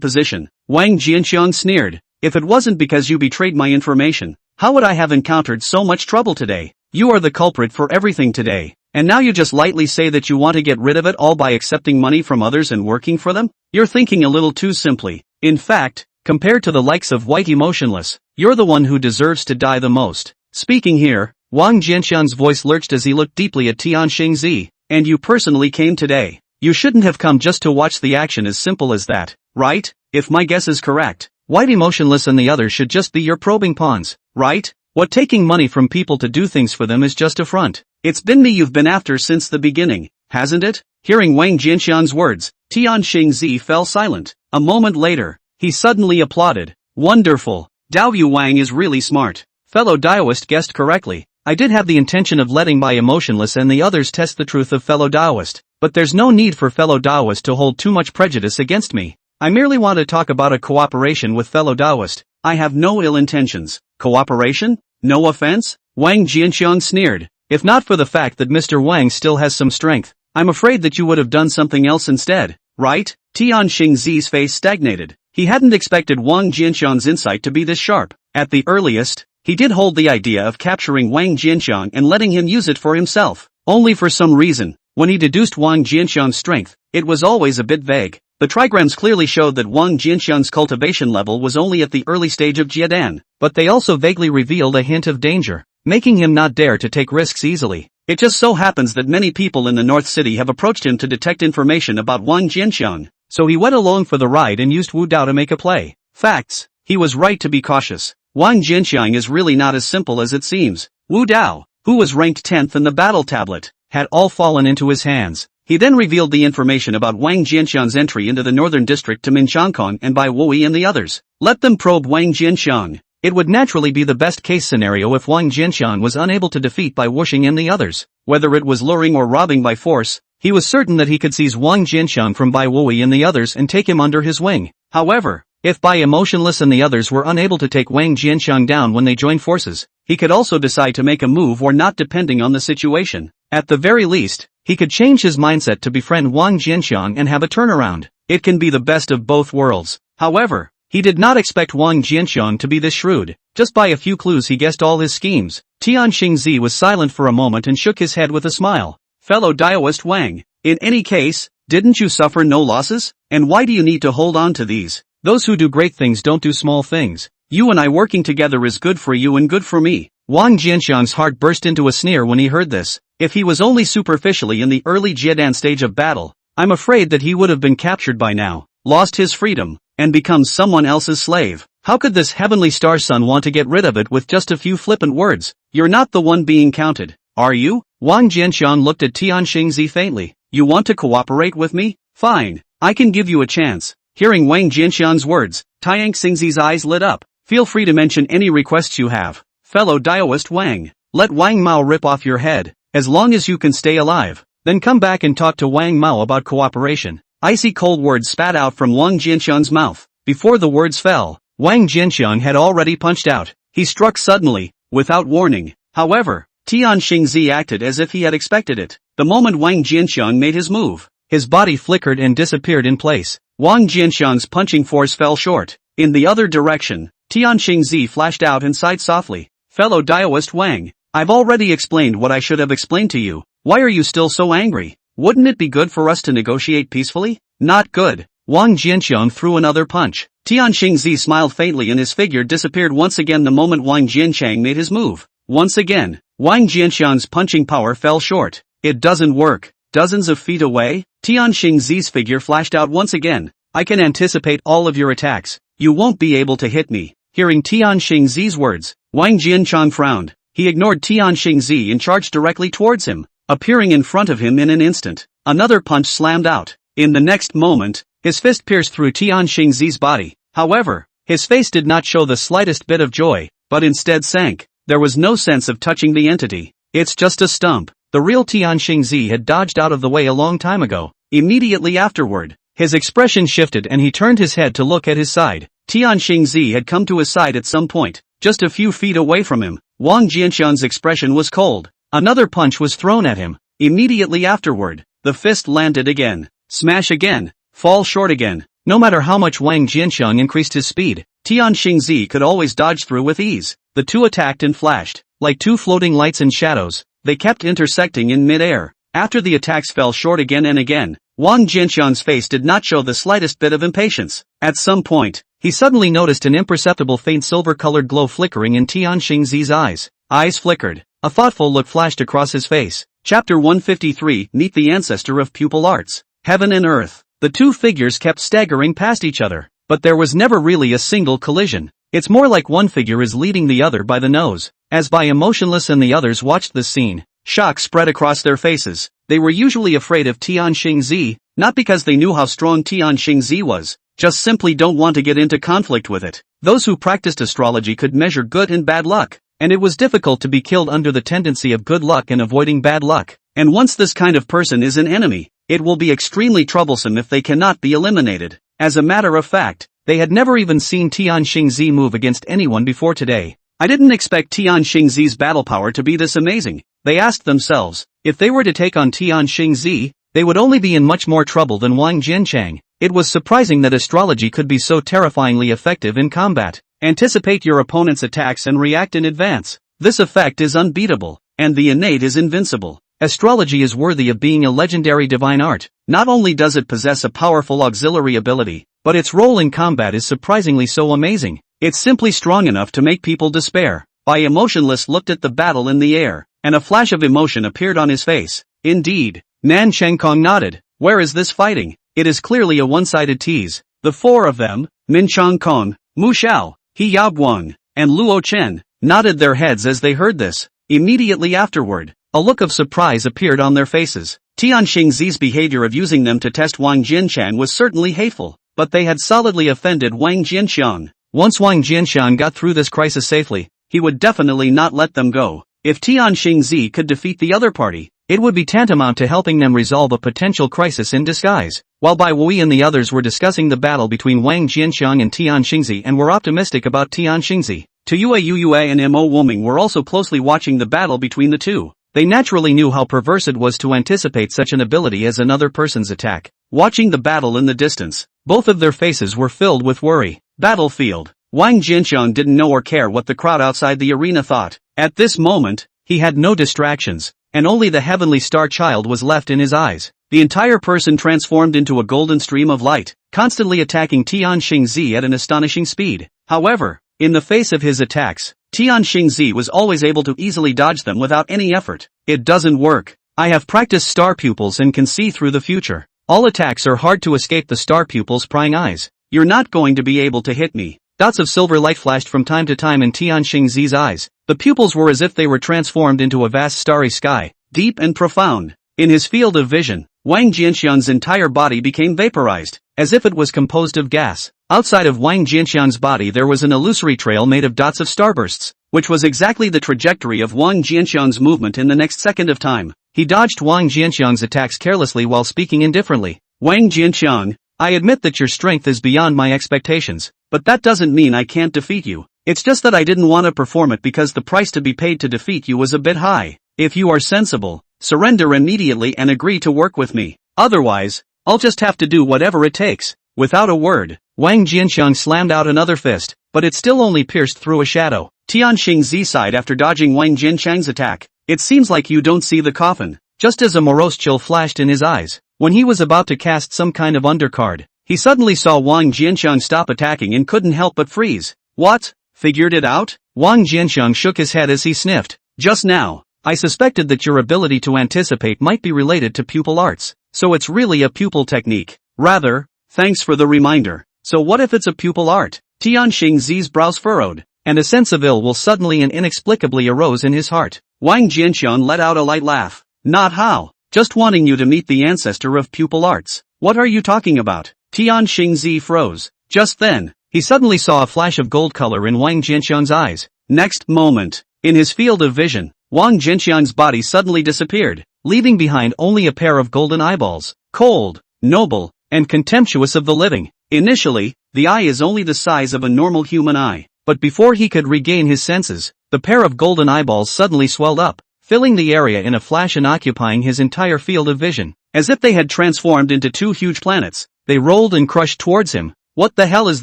Speaker 1: position. Wang Jianxiang sneered. If it wasn't because you betrayed my information, how would I have encountered so much trouble today? You are the culprit for everything today. And now you just lightly say that you want to get rid of it all by accepting money from others and working for them? You're thinking a little too simply. In fact, compared to the likes of White Emotionless, you're the one who deserves to die the most. Speaking here, Wang Jianxiang's voice lurched as he looked deeply at Tian Xingzi. And you personally came today. You shouldn't have come just to watch the action, as simple as that, right? If my guess is correct, White Emotionless and the others should just be your probing pawns, right? What taking money from people to do things for them is just a front. It's been me you've been after since the beginning. hasn't it? Hearing Wang Jianxian's words, Tian Xingzi fell silent. A moment later, he suddenly applauded. Wonderful! Dao Yu Wang is really smart. Fellow Daoist guessed correctly. I did have the intention of letting my emotionless and the others test the truth of fellow Daoist, but there's no need for fellow Daoist to hold too much prejudice against me. I merely want to talk about a cooperation with fellow Daoist. I have no ill intentions. Cooperation? No offense? Wang Jianxiang sneered. If not for the fact that Mr. Wang still has some strength, I'm afraid that you would have done something else instead, right? Tian Xingzi's face stagnated. He hadn't expected Wang Jianxiang's insight to be this sharp. At the earliest, he did hold the idea of capturing Wang Jianxiang and letting him use it for himself. Only for some reason, when he deduced Wang Jianxiang's strength, it was always a bit vague. The trigrams clearly showed that Wang Jianxiang's cultivation level was only at the early stage of Jiedan, but they also vaguely revealed a hint of danger, making him not dare to take risks easily. It just so happens that many people in the North City have approached him to detect information about Wang Jianxiang, so he went along for the ride and used Wu Dao to make a play. Facts. He was right to be cautious. Wang Jianxiang is really not as simple as it seems. Wu Dao, who was ranked 10th in the battle tablet, had all fallen into his hands. He then revealed the information about Wang Jianxiang's entry into the northern district to Minchangkong and Bai Wui and the others. Let them probe Wang Jianxiang. It would naturally be the best case scenario if Wang Jianxiang was unable to defeat by whooshing in the others. Whether it was luring or robbing by force, he was certain that he could seize Wang Jianxiang from Bai Wui and the others and take him under his wing. However, if Bai Emotionless and the others were unable to take Wang Jianxiang down when they joined forces, he could also decide to make a move or not depending on the situation. At the very least, he could change his mindset to befriend Wang Jianxiang and have a turnaround. It can be the best of both worlds. However, he did not expect Wang Jianxiang to be this shrewd. Just by a few clues he guessed all his schemes. Tian Xingzi was silent for a moment and shook his head with a smile. Fellow Daoist Wang, in any case, didn't you suffer no losses? And why do you need to hold on to these? Those who do great things don't do small things. You and I working together is good for you and good for me. Wang Jianxiang's heart burst into a sneer when he heard this. If he was only superficially in the early Jiedan stage of battle, I'm afraid that he would have been captured by now, lost his freedom, and become someone else's slave. How could this heavenly star son want to get rid of it with just a few flippant words? You're not the one being counted, are you? Wang Jianxiang looked at Tian Xingzi faintly. You want to cooperate with me? Fine, I can give you a chance. Hearing Wang Jianxiang's words, Tian Xingzi's eyes lit up. Feel free to mention any requests you have. Fellow Daoist Wang, let Wang Mao rip off your head, as long as you can stay alive. Then come back and talk to Wang Mao about cooperation. Icy cold words spat out from Wang Jianxiang's mouth. Before the words fell, Wang Jianxiang had already punched out. He struck suddenly, without warning. However, Tian Xingzi acted as if he had expected it. The moment Wang Jianxiang made his move, his body flickered and disappeared in place. Wang Jianxiang's punching force fell short. In the other direction, Tian Xingzi flashed out and sighed softly. Fellow Daoist Wang, I've already explained what I should have explained to you. Why are you still so angry? Wouldn't it be good for us to negotiate peacefully? Not good. Wang Jianxiang threw another punch. Tian Xingzi smiled faintly and his figure disappeared once again the moment Wang Jianxiang made his move. Once again, Wang Jianxiang's punching power fell short. It doesn't work. Dozens of feet away, Tian Xingzi's figure flashed out once again. I can anticipate all of your attacks. You won't be able to hit me. Hearing Tian Xingzi's words, Wang Jianxiang frowned. He ignored Tian Xingzi and charged directly towards him, appearing in front of him in an instant. Another punch slammed out. In the next moment, his fist pierced through Tian Xingzi's body. However, his face did not show the slightest bit of joy, but instead sank. There was no sense of touching the entity. It's just a stump. The real Tian Xingzi had dodged out of the way a long time ago. Immediately afterward, his expression shifted and he turned his head to look at his side. Tian Xingzi had come to his side at some point, just a few feet away from him. Wang Jianxiang's expression was cold. Another punch was thrown at him. Immediately afterward, the fist landed again. Smash again. Fall short again. No matter how much Wang Jianxiang increased his speed, Tian Xingzi could always dodge through with ease. The two attacked and flashed. Like two floating lights and shadows, they kept intersecting in mid-air. After the attacks fell short again and again, Wang Jianxiang's face did not show the slightest bit of impatience. At some point, he suddenly noticed an imperceptible faint silver-colored glow flickering in Tian Xingzi's eyes. Eyes flickered. A thoughtful look flashed across his face. Chapter 153, Meet the Ancestor of Pupil Arts. Heaven and Earth. The two figures kept staggering past each other, but there was never really a single collision. It's more like one figure is leading the other by the nose. As Bai Emotionless and the others watched this scene, shock spread across their faces. They were usually afraid of Tianxingzi, not because they knew how strong Tianxingzi was, just simply don't want to get into conflict with it. Those who practiced astrology could measure good and bad luck, and it was difficult to be killed under the tendency of good luck and avoiding bad luck. And once this kind of person is an enemy, it will be extremely troublesome if they cannot be eliminated. As a matter of fact, they had never even seen Tianxingzi move against anyone before today. I didn't expect Tianxingzi's battle power to be this amazing, they asked themselves. If they were to take on Tianxingzi, they would only be in much more trouble than Wang Jianchang. It was surprising that astrology could be so terrifyingly effective in combat. Anticipate your opponent's attacks and react in advance. This effect is unbeatable, and the innate is invincible. Astrology is worthy of being a legendary divine art. Not only does it possess a powerful auxiliary ability, but its role in combat is surprisingly so amazing. It's simply strong enough to make people despair. Bai Emotionless looked at the battle in the air, and a flash of emotion appeared on his face. Indeed. Nan Chengkong nodded. Where is this fighting? It is clearly a one-sided tease. The four of them, Min Chongkong, Mu Xiao, He Yaoguang, and Luo Chen, nodded their heads as they heard this. Immediately afterward, a look of surprise appeared on their faces. Tianxingzi's behavior of using them to test Wang Jianchang was certainly hateful, but they had solidly offended Wang Jianxiang. Once Wang Jianxiang got through this crisis safely, he would definitely not let them go. If Tianxingzi could defeat the other party, it would be tantamount to helping them resolve a potential crisis in disguise. While Bai Wei and the others were discussing the battle between Wang Jianxiang and Tianxingzi and were optimistic about Tianxingzi, Tuyue Yuyue and Mo Woming were also closely watching the battle between the two. They naturally knew how perverse it was to anticipate such an ability as another person's attack. Watching the battle in the distance, both of their faces were filled with worry. Battlefield. Wang Jianxiang didn't know or care what the crowd outside the arena thought. At this moment, he had no distractions, and only the heavenly star child was left in his eyes. The entire person transformed into a golden stream of light, constantly attacking Tianxingzi at an astonishing speed. However, in the face of his attacks, Tianxingzi was always able to easily dodge them without any effort. It doesn't work. I have practiced star pupils and can see through the future. All attacks are hard to escape the star pupil's prying eyes. You're not going to be able to hit me. Dots of silver light flashed from time to time in Tianxingzi's eyes. The pupils were as if they were transformed into a vast starry sky, deep and profound. In his field of vision, Wang Jianxiang's entire body became vaporized, as if it was composed of gas. Outside of Wang Jianxiang's body there was an illusory trail made of dots of starbursts, which was exactly the trajectory of Wang Jianxiang's movement in the next second of time. He dodged Wang Jianxiang's attacks carelessly while speaking indifferently. Wang Jianxiang, I admit that your strength is beyond my expectations, but that doesn't mean I can't defeat you. It's just that I didn't want to perform it because the price to be paid to defeat you was a bit high. If you are sensible, surrender immediately and agree to work with me. Otherwise, I'll just have to do whatever it takes. Without a word, Wang Jianxiang slammed out another fist, but it still only pierced through a shadow. Tianxingzi sighed after dodging Wang Jianxiang's attack. It seems like you don't see the coffin. Just as a morose chill flashed in his eyes, when he was about to cast some kind of undercard, he suddenly saw Wang Jianxiang stop attacking and couldn't help but freeze. What? Figured it out? Wang Jianxiang shook his head as he sniffed. Just now, I suspected that your ability to anticipate might be related to pupil arts, so it's really a pupil technique. Rather, thanks for the reminder. So what if it's a pupil art? Tianxingzi's brows furrowed, and a sense of ill will suddenly and inexplicably arose in his heart. Wang Jianxiang let out a light laugh. Not how. Just wanting you to meet the ancestor of pupil arts. What are you talking about? Tianxingzi froze. Just then, he suddenly saw a flash of gold color in Wang Jianxiang's eyes. Next moment, in his field of vision, Wang Jianxiang's body suddenly disappeared, leaving behind only a pair of golden eyeballs, cold, noble, and contemptuous of the living. Initially, the eye is only the size of a normal human eye, but before he could regain his senses, the pair of golden eyeballs suddenly swelled up, filling the area in a flash and occupying his entire field of vision. As if they had transformed into two huge planets, they rolled and crushed towards him. What the hell is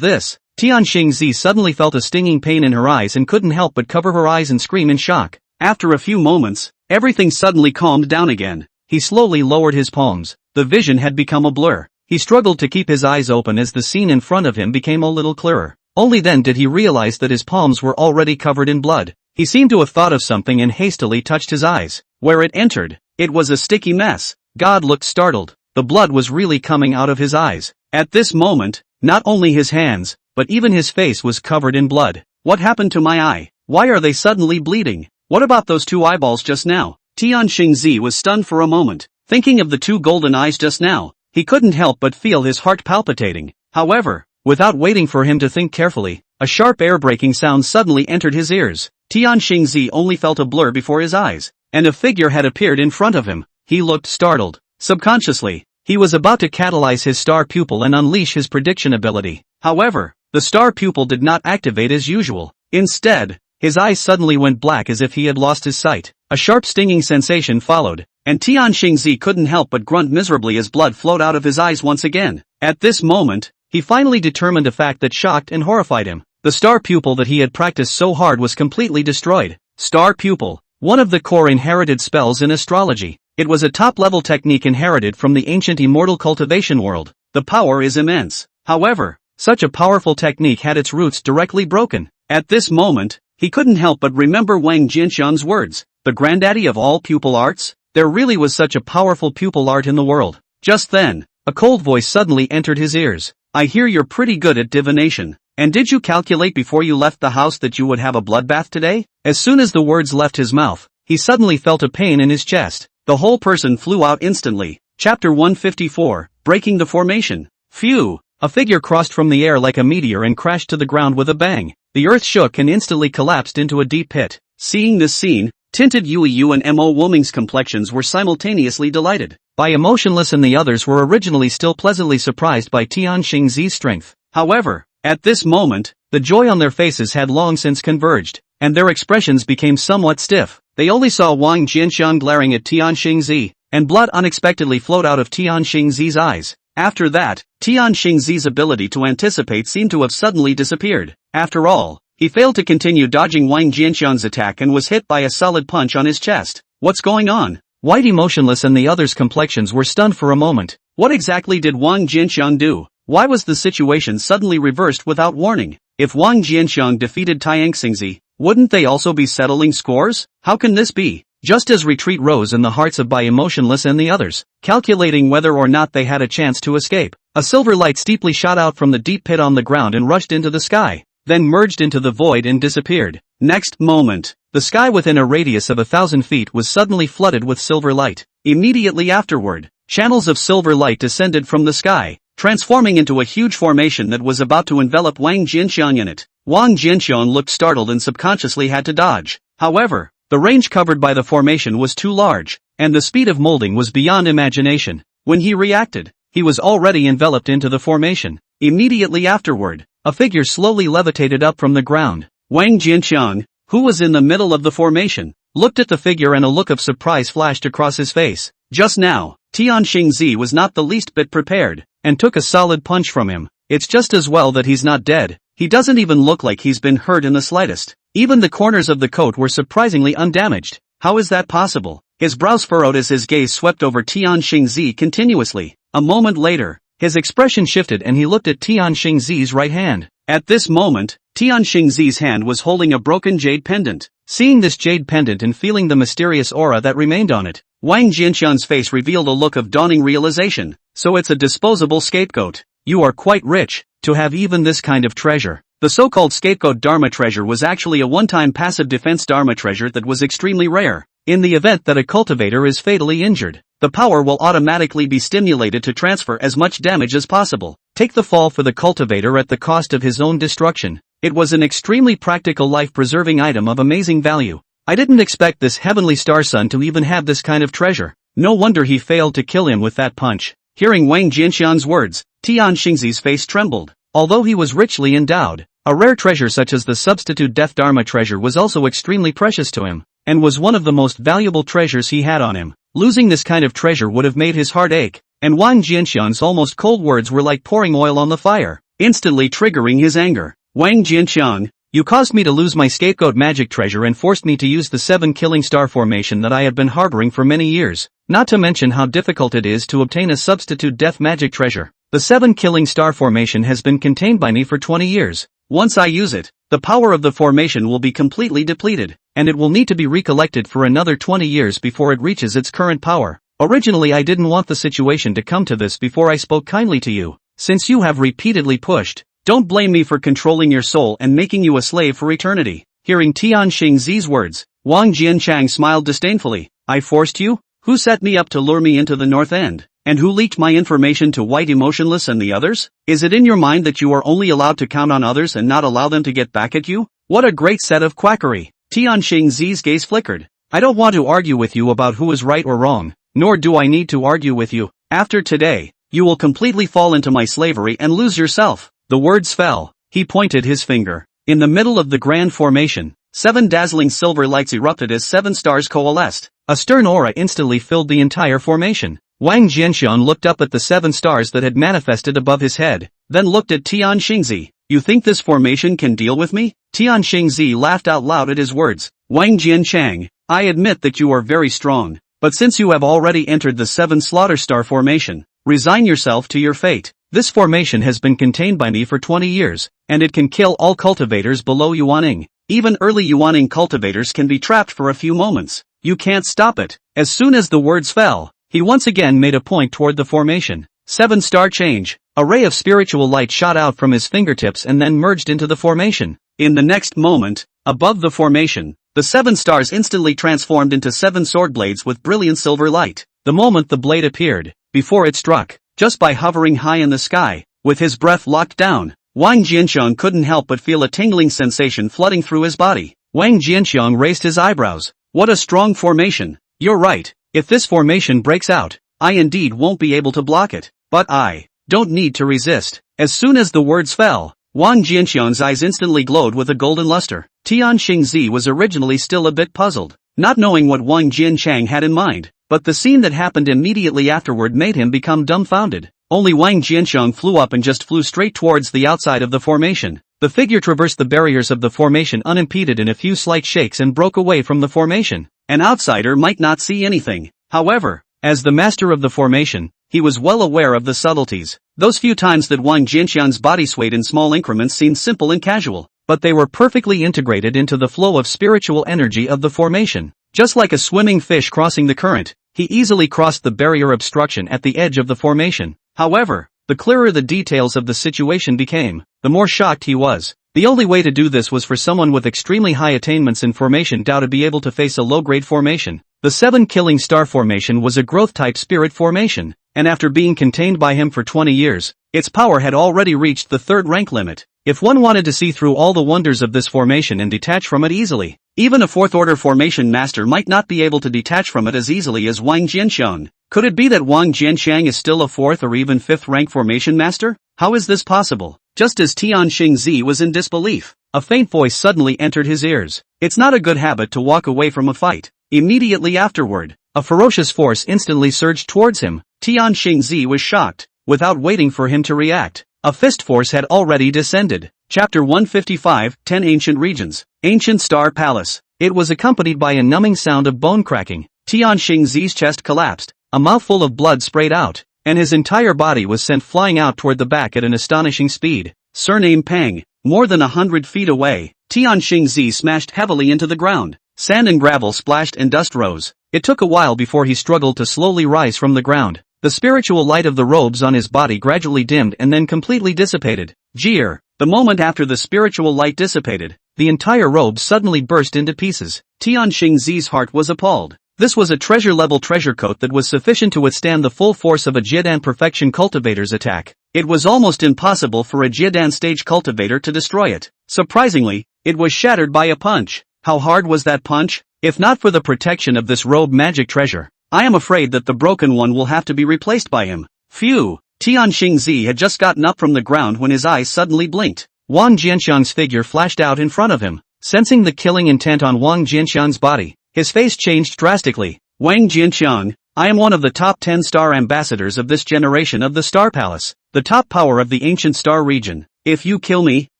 Speaker 1: this? Tianxingzi suddenly felt a stinging pain in her eyes and couldn't help but cover her eyes and scream in shock. After a few moments, everything suddenly calmed down again. He slowly lowered his palms. The vision had become a blur. He struggled to keep his eyes open as the scene in front of him became a little clearer. Only then did he realize that his palms were already covered in blood. He seemed to have thought of something and hastily touched his eyes. Where it entered, it was a sticky mess. God looked startled. The blood was really coming out of his eyes. At this moment, not only his hands, but even his face was covered in blood. What happened to my eye? Why are they suddenly bleeding? What about those two eyeballs just now? Tianxingzi was stunned for a moment, Thinking of the two golden eyes just now, he couldn't help but feel his heart palpitating. However, without waiting for him to think carefully, a sharp air-breaking sound suddenly entered his ears. Tian Xingzi only felt a blur before his eyes, and a figure had appeared in front of him. He looked startled. Subconsciously, he was about to catalyze his star pupil and unleash his prediction ability. However, the star pupil did not activate as usual. Instead, his eyes suddenly went black as if he had lost his sight. A sharp stinging sensation followed, and Tian Xingzi couldn't help but grunt miserably as blood flowed out of his eyes once again. At this moment, he finally determined a fact that shocked and horrified him. The star pupil that he had practiced so hard was completely destroyed. Star pupil, one of the core inherited spells in astrology. It was a top-level technique inherited from the ancient immortal cultivation world. The power is immense. However, such a powerful technique had its roots directly broken. At this moment, he couldn't help but remember Wang Jianxian's words. The granddaddy of all pupil arts? There really was such a powerful pupil art in the world. Just then, a cold voice suddenly entered his ears. I hear you're pretty good at divination. And did you calculate before you left the house that you would have a bloodbath today? As soon as the words left his mouth, he suddenly felt a pain in his chest. The whole person flew out instantly. Chapter 154, Breaking the Formation. Phew! A figure crossed from the air like a meteor and crashed to the ground with a bang. The earth shook and instantly collapsed into a deep pit. Seeing this scene, Tinted Yu and Mo Woming's complexions were simultaneously delighted. Bai Emotionless and the others were originally still pleasantly surprised by Tian Xingzi's strength. However, at this moment, the joy on their faces had long since converged, and their expressions became somewhat stiff. They only saw Wang Jianxian glaring at Tian Xingzi, and blood unexpectedly flowed out of Tian Xingzi's eyes. After that, Tian Xingzi's ability to anticipate seemed to have suddenly disappeared. After all, he failed to continue dodging Wang Jianxian's attack and was hit by a solid punch on his chest. What's going on? White Emotionless and the others' complexions were stunned for a moment. What exactly did Wang Jianxian do? Why was the situation suddenly reversed without warning? If Wang Jianxian defeated Tian Xingzi, wouldn't they also be settling scores? How can this be? Just as retreat rose in the hearts of Bai Emotionless and the others, calculating whether or not they had a chance to escape, a silver light steeply shot out from the deep pit on the ground and rushed into the sky, then merged into the void and disappeared. Next moment, the sky within a radius of 1,000 feet was suddenly flooded with silver light. Immediately afterward, channels of silver light descended from the sky, transforming into a huge formation that was about to envelop Wang Jianxian in it. Wang Jianxian looked startled and subconsciously had to dodge. However, the range covered by the formation was too large, and the speed of molding was beyond imagination. When he reacted, he was already enveloped into the formation. Immediately afterward, a figure slowly levitated up from the ground. Wang Jianxian, who was in the middle of the formation, looked at the figure and a look of surprise flashed across his face. Just now, Tian Xingzi was not the least bit prepared, and took a solid punch from him. It's just as well that he's not dead. He doesn't even look like he's been hurt in the slightest. Even the corners of the coat were surprisingly undamaged. How is that possible? His brows furrowed as his gaze swept over Tian Xingzi continuously. A moment later, his expression shifted and he looked at Tian Xingzi's right hand. At this moment, Tian Xingzi's hand was holding a broken jade pendant. Seeing this jade pendant and feeling the mysterious aura that remained on it, Wang Jianxian's face revealed a look of dawning realization. So it's a disposable scapegoat. You are quite rich, to have even this kind of treasure. The so-called scapegoat Dharma treasure was actually a one-time passive defense Dharma treasure that was extremely rare. In the event that a cultivator is fatally injured, the power will automatically be stimulated to transfer as much damage as possible. Take the fall for the cultivator at the cost of his own destruction. It was an extremely practical life-preserving item of amazing value. I didn't expect this heavenly star son to even have this kind of treasure. No wonder he failed to kill him with that punch. Hearing Wang Jianxian's words, Tian Xingzi's face trembled. Although he was richly endowed, a rare treasure such as the substitute Death Dharma treasure was also extremely precious to him, and was one of the most valuable treasures he had on him. Losing this kind of treasure would have made his heart ache, and Wang Jianxian's almost cold words were like pouring oil on the fire, instantly triggering his anger. Wang Jianxian, you caused me to lose my scapegoat magic treasure and forced me to use the 7 killing star formation that I had been harboring for many years, not to mention how difficult it is to obtain a substitute death magic treasure. The 7 killing star formation has been contained by me for 20 years. Once I use it, the power of the formation will be completely depleted, and it will need to be recollected for another 20 years before it reaches its current power. Originally I didn't want the situation to come to this before I spoke kindly to you. Since you have repeatedly pushed, don't blame me for controlling your soul and making you a slave for eternity. Hearing Tian Xingzi's words, Wang Jianxian smiled disdainfully. I forced you? Who set me up to lure me into the North End? And who leaked my information to White Emotionless and the others? Is it in your mind that you are only allowed to count on others and not allow them to get back at you? What a great set of quackery. Tianxingzi's gaze flickered. I don't want to argue with you about who is right or wrong, nor do I need to argue with you. After today, you will completely fall into my slavery and lose yourself. The words fell. He pointed his finger. In the middle of the grand formation, 7 dazzling silver lights erupted as 7 stars coalesced. A stern aura instantly filled the entire formation. Wang Jianxiang looked up at the 7 stars that had manifested above his head, then looked at Tianxingzi. You think this formation can deal with me? Tianxingzi laughed out loud at his words. Wang Jianchang, I admit that you are very strong, but since you have already entered the 7 slaughter star formation, resign yourself to your fate. This formation has been contained by me for 20 years, and it can kill all cultivators below Yuaning. Even early Yuaning cultivators can be trapped for a few moments. You can't stop it. As soon as the words fell, he once again made a point toward the formation. 7-star change. A ray of spiritual light shot out from his fingertips and then merged into the formation. In the next moment, above the formation, the 7 stars instantly transformed into 7 sword blades with brilliant silver light. The moment the blade appeared, before it struck, just by hovering high in the sky, with his breath locked down, Wang Jianxiang couldn't help but feel a tingling sensation flooding through his body. Wang Jianxiang raised his eyebrows. What a strong formation. You're right. If this formation breaks out, I indeed won't be able to block it. But I don't need to resist. As soon as the words fell, Wang Jianxiang's eyes instantly glowed with a golden luster. Tianxingzi was originally still a bit puzzled, not knowing what Wang Jianchang had in mind, but the scene that happened immediately afterward made him become dumbfounded. Only Wang Jianxiang flew up and just flew straight towards the outside of the formation. The figure traversed the barriers of the formation unimpeded in a few slight shakes and broke away from the formation. An outsider might not see anything. However, as the master of the formation, he was well aware of the subtleties. Those few times that Wang Jianxiang's body swayed in small increments seemed simple and casual, but they were perfectly integrated into the flow of spiritual energy of the formation. Just like a swimming fish crossing the current, he easily crossed the barrier obstruction at the edge of the formation. However, the clearer the details of the situation became, the more shocked he was. The only way to do this was for someone with extremely high attainments in formation Dao to be able to face a low-grade formation. The 7 killing star formation was a growth-type spirit formation, and after being contained by him for 20 years, its power had already reached the 3rd rank limit. If one wanted to see through all the wonders of this formation and detach from it easily, even a 4th-order formation master might not be able to detach from it as easily as Wang Jianxiang. Could it be that Wang Jianxiang is still a 4th or even 5th rank formation master? How is this possible? Just as Tianxingzi was in disbelief, a faint voice suddenly entered his ears. It's not a good habit to walk away from a fight. Immediately afterward, a ferocious force instantly surged towards him. Tianxingzi was shocked. Without waiting for him to react, a fist force had already descended. Chapter 155, 10 Ancient Regions. Ancient Star Palace. It was accompanied by a numbing sound of bone cracking. Tianxingzi's chest collapsed, a mouthful of blood sprayed out, and his entire body was sent flying out toward the back at an astonishing speed. Surname Pang. More than 100 feet away, Tianxingzi smashed heavily into the ground. Sand and gravel splashed and dust rose. It took a while before he struggled to slowly rise from the ground. The spiritual light of the robes on his body gradually dimmed and then completely dissipated. Jeer. The moment after the spiritual light dissipated, the entire robe suddenly burst into pieces. Tianxingzi's heart was appalled. This was a treasure-level treasure coat that was sufficient to withstand the full force of a Jiedan Perfection cultivator's attack. It was almost impossible for a Jiedan stage cultivator to destroy it. Surprisingly, it was shattered by a punch. How hard was that punch? If not for the protection of this robe magic treasure, I am afraid that the broken one will have to be replaced by him. Phew! Tianxingzi had just gotten up from the ground when his eyes suddenly blinked. Wang Jianxiang's figure flashed out in front of him. Sensing the killing intent on Wang Jianxiang's body, his face changed drastically. Wang Jianxiang, I am one of the top 10 star ambassadors of this generation of the Star Palace, the top power of the ancient star region. If you kill me,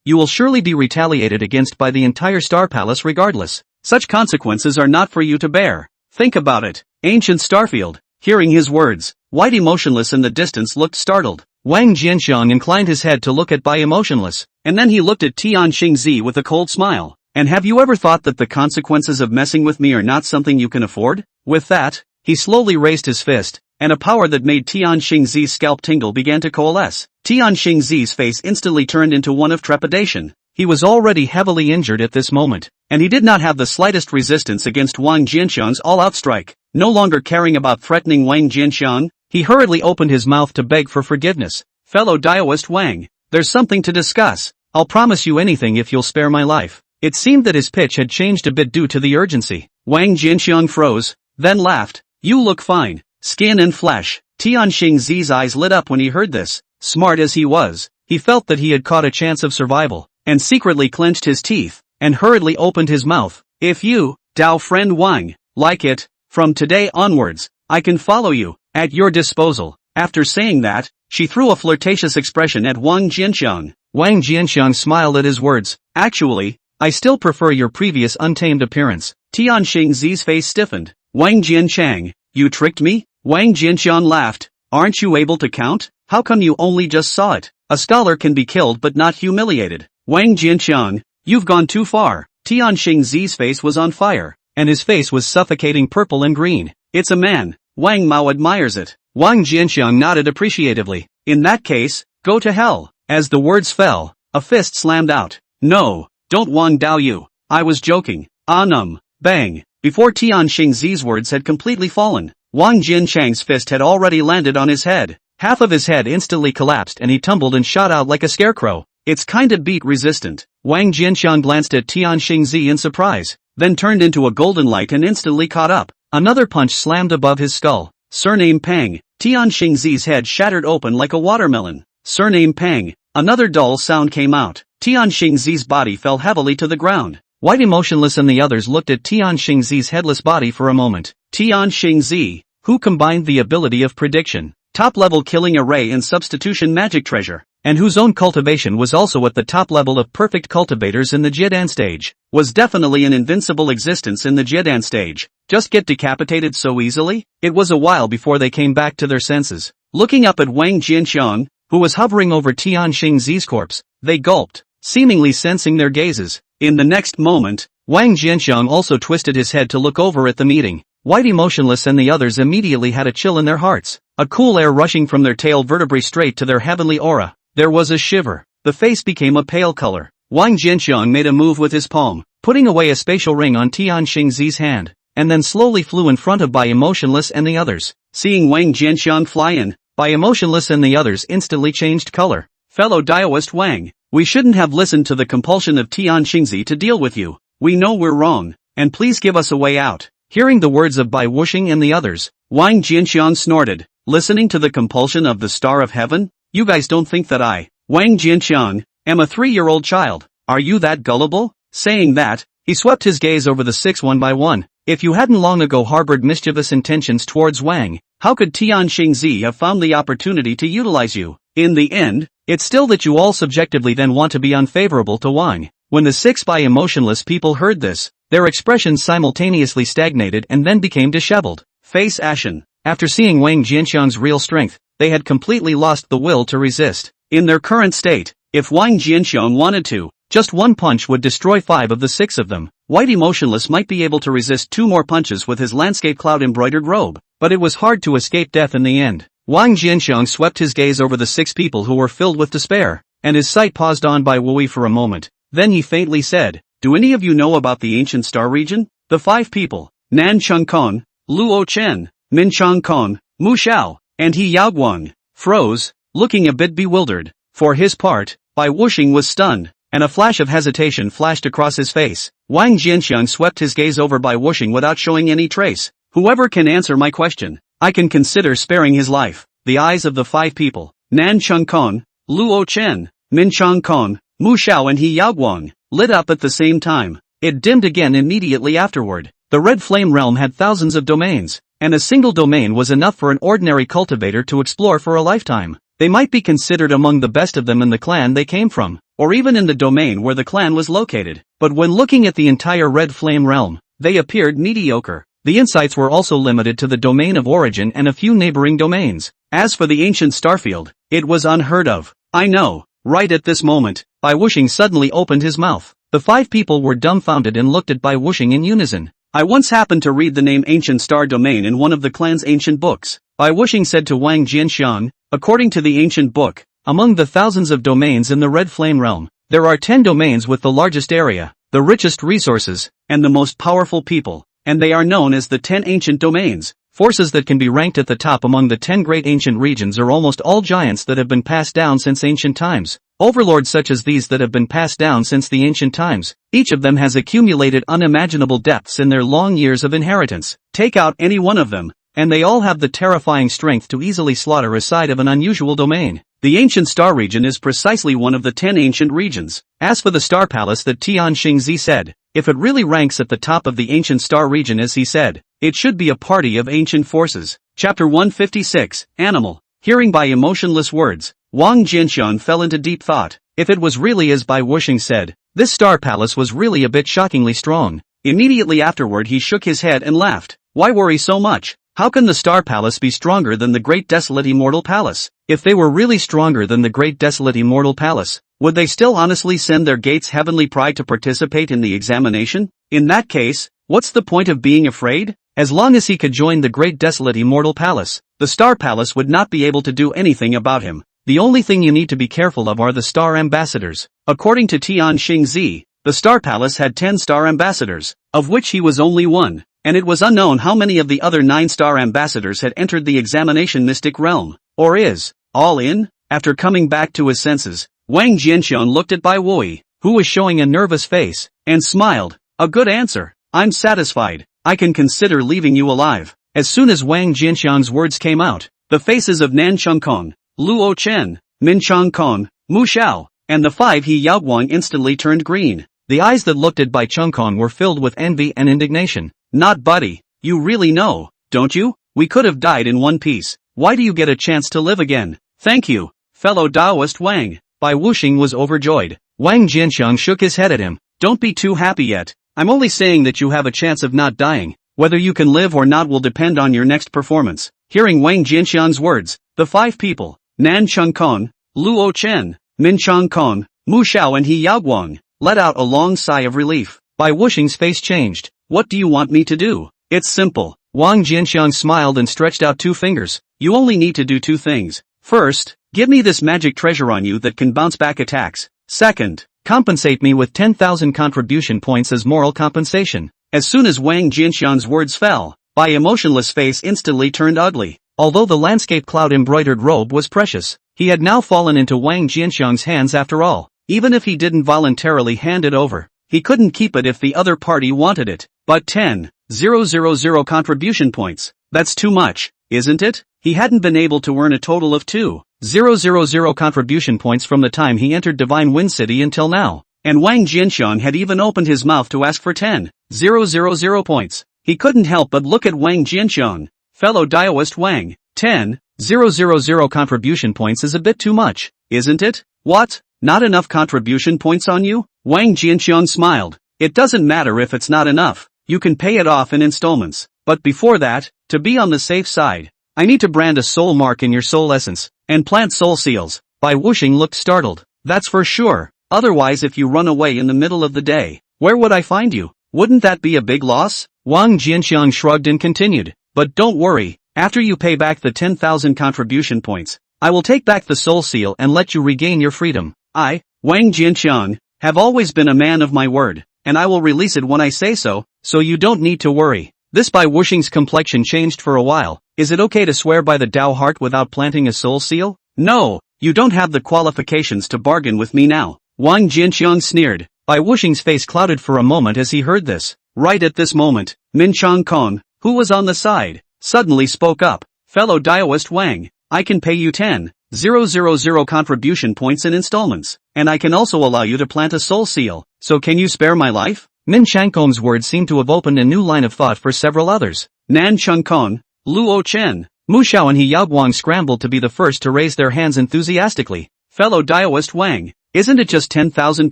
Speaker 1: you will surely be retaliated against by the entire Star Palace regardless. Such consequences are not for you to bear. Think about it. Ancient Starfield. Hearing his words, White Emotionless in the distance looked startled. Wang Jianxiang inclined his head to look at Bai Emotionless, and then he looked at Tianxingzi with a cold smile. And have you ever thought that the consequences of messing with me are not something you can afford? With that, he slowly raised his fist, and a power that made Tianxingzi's scalp tingle began to coalesce. Tianxingzi's face instantly turned into one of trepidation. He was already heavily injured at this moment, and he did not have the slightest resistance against Wang Jianxiang's all-out strike. No longer caring about threatening Wang Jianxiang, he hurriedly opened his mouth to beg for forgiveness. "Fellow Daoist Wang, there's something to discuss. I'll promise you anything if you'll spare my life." It seemed that his pitch had changed a bit due to the urgency. Wang Jianxiang froze, then laughed. "You look fine, skin and flesh." Tianxing Zi's eyes lit up when he heard this. Smart as he was, he felt that he had caught a chance of survival, and secretly clenched his teeth, and hurriedly opened his mouth. "If you, Dao friend Wang, like it, from today onwards, I can follow you, at your disposal." After saying that, she threw a flirtatious expression at Wang Jianxiang. Wang Jianxiang smiled at his words. "Actually, I still prefer your previous untamed appearance." Tianxing Zi's face stiffened. "Wang Jianxiang, you tricked me?" Wang Jianxiang laughed. "Aren't you able to count? How come you only just saw it? A scholar can be killed but not humiliated." "Wang Jianxiang, you've gone too far." Tianxing Zi's face was on fire, and his face was suffocating purple and green. "It's a man. Wang Mao admires it." Wang Jianxiang nodded appreciatively. "In that case, go to hell." As the words fell, a fist slammed out. "No, don't Wang Dao you. I was joking." Bang. Before Tianxing Zi's words had completely fallen, Wang Jianxiang's fist had already landed on his head. Half of his head instantly collapsed and he tumbled and shot out like a scarecrow. "It's kinda beat resistant." Wang Jianxiang glanced at Tianxing Zi in surprise, then turned into a golden light and instantly caught up. Another punch slammed above his skull. Surname Pang. Tianxing Zi's head shattered open like a watermelon. Surname Pang. Another dull sound came out. Tianxing Zi's body fell heavily to the ground. Whitey Motionless and the others looked at Tianxing Zi's headless body for a moment. Tianxing Zi, who combined the ability of prediction, top-level killing array and substitution magic treasure, and whose own cultivation was also at the top level of perfect cultivators in the Jiedan stage, was definitely an invincible existence in the Jiedan stage. Just get decapitated so easily? It was a while before they came back to their senses. Looking up at Wang Jianxiang, who was hovering over Tianxing Zi's corpse, they gulped, seemingly sensing their gazes. In the next moment, Wang Jianxiang also twisted his head to look over at the meeting. Whitey Motionless and the others immediately had a chill in their hearts, a cool air rushing from their tail vertebrae straight to their heavenly aura. There was a shiver. The face became a pale color. Wang Jianxiang made a move with his palm, putting away a spatial ring on Tianxing Zi's hand, and then slowly flew in front of Bai Emotionless and the others. Seeing Wang Jianxiang fly in, Bai Emotionless and the others instantly changed color. "Fellow Daoist Wang, we shouldn't have listened to the compulsion of Tianxing Zi to deal with you. We know we're wrong, and please give us a way out." Hearing the words of Bai Wuxing and the others, Wang Jianxiang snorted. "Listening to the compulsion of the Star of Heaven? You guys don't think that I, Wang Jianxiang, am a 3-year-old child? Are you that gullible?" Saying that, he swept his gaze over the 6 one by one. "If you hadn't long ago harbored mischievous intentions towards Wang, how could Tianxing Zi have found the opportunity to utilize you? In the end, it's still that you all subjectively then want to be unfavorable to Wang." When the 6 Bai Emotionless people heard this, their expressions simultaneously stagnated and then became disheveled, face ashen. After seeing Wang Jianxiang's real strength, they had completely lost the will to resist. In their current state, if Wang Jianxiang wanted to, just one punch would destroy 5 of the 6 of them. Whitey Motionless might be able to resist 2 more punches with his landscape cloud-embroidered robe, but it was hard to escape death in the end. Wang Jianxiang swept his gaze over the 6 people who were filled with despair, and his sight paused on Bai Wui for a moment. Then he faintly said, "Do any of you know about the ancient star region?" The 5 people, Nan Chengkong, Luo Chen, Min Changkong, Mu Xiao, and He Yaoguang, froze, looking a bit bewildered. For his part, Bai Wuxing was stunned, and a flash of hesitation flashed across his face. Wang Jianxiang swept his gaze over Bai Wuxing without showing any trace. "Whoever can answer my question, I can consider sparing his life." The eyes of the 5 people, Nan Chengkong, Luo Chen, Min Changkong, Mu Xiao and He Yaoguang, lit up at the same time. It dimmed again immediately afterward. The Red Flame Realm had thousands of domains, and a single domain was enough for an ordinary cultivator to explore for a lifetime. They might be considered among the best of them in the clan they came from, or even in the domain where the clan was located. But when looking at the entire Red Flame Realm, they appeared mediocre. The insights were also limited to the domain of origin and a few neighboring domains. As for the ancient starfield, it was unheard of. "I know." Right at this moment, Bai Wuxing suddenly opened his mouth. The 5 people were dumbfounded and looked at Bai Wuxing in unison. "I once happened to read the name Ancient Star Domain in one of the clan's ancient books," Bai Wuxing said to Wang Jianxiang. "According to the ancient book, among the thousands of domains in the Red Flame Realm, There are 10 domains with the largest area, the richest resources, and the most powerful people, and they are known as the 10 ancient domains. Forces that can be ranked at the top among the 10 great ancient regions are almost all giants that have been passed down since ancient times. Overlords such as these that have been passed down since the ancient times. Each of them has accumulated unimaginable depths in their long years of inheritance. Take out any one of them, and they all have the terrifying strength to easily slaughter a side of an unusual domain. The ancient star region is precisely one of the 10 ancient regions. As for the star palace that Tian Xingzi said, if it really ranks at the top of the ancient star region as he said, it should be a party of ancient forces. Chapter 156, Animal. Hearing Bai emotionless words, Wang Jianxian fell into deep thought. If it was really as Bai Wuxing said, this star palace was really a bit shockingly strong. Immediately afterward he shook his head and laughed. Why worry so much? How can the Star Palace be stronger than the Great Desolate Immortal Palace? If they were really stronger than the Great Desolate Immortal Palace, would they still honestly send their Gates Heavenly Pride to participate in the examination? In that case, what's the point of being afraid? As long as he could join the Great Desolate Immortal Palace, the Star Palace would not be able to do anything about him. The only thing you need to be careful of are the Star Ambassadors. According to Tian Xingzi, the Star Palace had 10 Star Ambassadors, of which he was only one. And it was unknown how many of the other 9 star ambassadors had entered the examination mystic realm, or is, all in. After coming back to his senses, Wang Jianxian looked at Bai Wui, who was showing a nervous face, and smiled. A good answer. I'm satisfied. I can consider leaving you alive. As soon as Wang Jianxian's words came out, the faces of Nan Chengkong, Luo Chen, Min Changkong, Mu Xiao, and the 5 He Yaoguang instantly turned green. The eyes that looked at Bai Chengkong were filled with envy and indignation. Not buddy, you really know, don't you? We could have died in one piece. Why do you get a chance to live again? Thank you, fellow Taoist Wang. Bai Wuxing was overjoyed. Wang Jianxiang shook his head at him. Don't be too happy yet. I'm only saying that you have a chance of not dying. Whether you can live or not will depend on your next performance. Hearing Wang Jianxiang's words, the 5 people, Nan Chengkong, Luo Chen, Min Changkong, Mu Xiao and He Yaoguang, let out a long sigh of relief. Bai Wuxing's face changed. What do you want me to do? It's simple. Wang Jianxiang smiled and stretched out 2 fingers. You only need to do 2 things. First, give me this magic treasure on you that can bounce back attacks. Second, compensate me with 10,000 contribution points as moral compensation. As soon as Wang Jianxiang's words fell, Bai emotionless face instantly turned ugly. Although the landscape cloud embroidered robe was precious, he had now fallen into Wang Jianxiang's hands after all. Even if he didn't voluntarily hand it over, he couldn't keep it if the other party wanted it. But 10,000 contribution points, that's too much, isn't it? He hadn't been able to earn a total of 2,000 contribution points from the time he entered Divine Wind City until now. And Wang Jianxian had even opened his mouth to ask for 10,000 points. He couldn't help but look at Wang Jianxian. Fellow Taoist Wang, 10,000 contribution points is a bit too much, isn't it? What? Not enough contribution points on you? Wang Jianxian smiled. It doesn't matter if it's not enough. You can pay it off in installments. But before that, to be on the safe side, I need to brand a soul mark in your soul essence, and plant soul seals. Bai Wuxing looked startled. That's for sure. Otherwise if you run away in the middle of the day, where would I find you? Wouldn't that be a big loss? Wang Jianxiang shrugged and continued. But don't worry, after you pay back the 10,000 contribution points, I will take back the soul seal and let you regain your freedom. I, Wang Jianxiang, have always been a man of my word, and I will release it when I say so you don't need to worry. This Bai Wuxing's complexion changed for a while. Is it okay to swear by the Tao heart without planting a soul seal? No, you don't have the qualifications to bargain with me now. Wang Jianxiang sneered. Bai Wuxing's face clouded for a moment as he heard this. Right at this moment, Min Changkong, who was on the side, suddenly spoke up. Fellow Taoist Wang, I can pay you 10,000 contribution points in installments, and I can also allow you to plant a soul seal, so can you spare my life? Min Changkong's words seemed to have opened a new line of thought for several others. Nan Chengkong, Luo Chen, Mu Xiao and He Yaoguang scrambled to be the first to raise their hands enthusiastically. Fellow Taoist Wang, isn't it just 10,000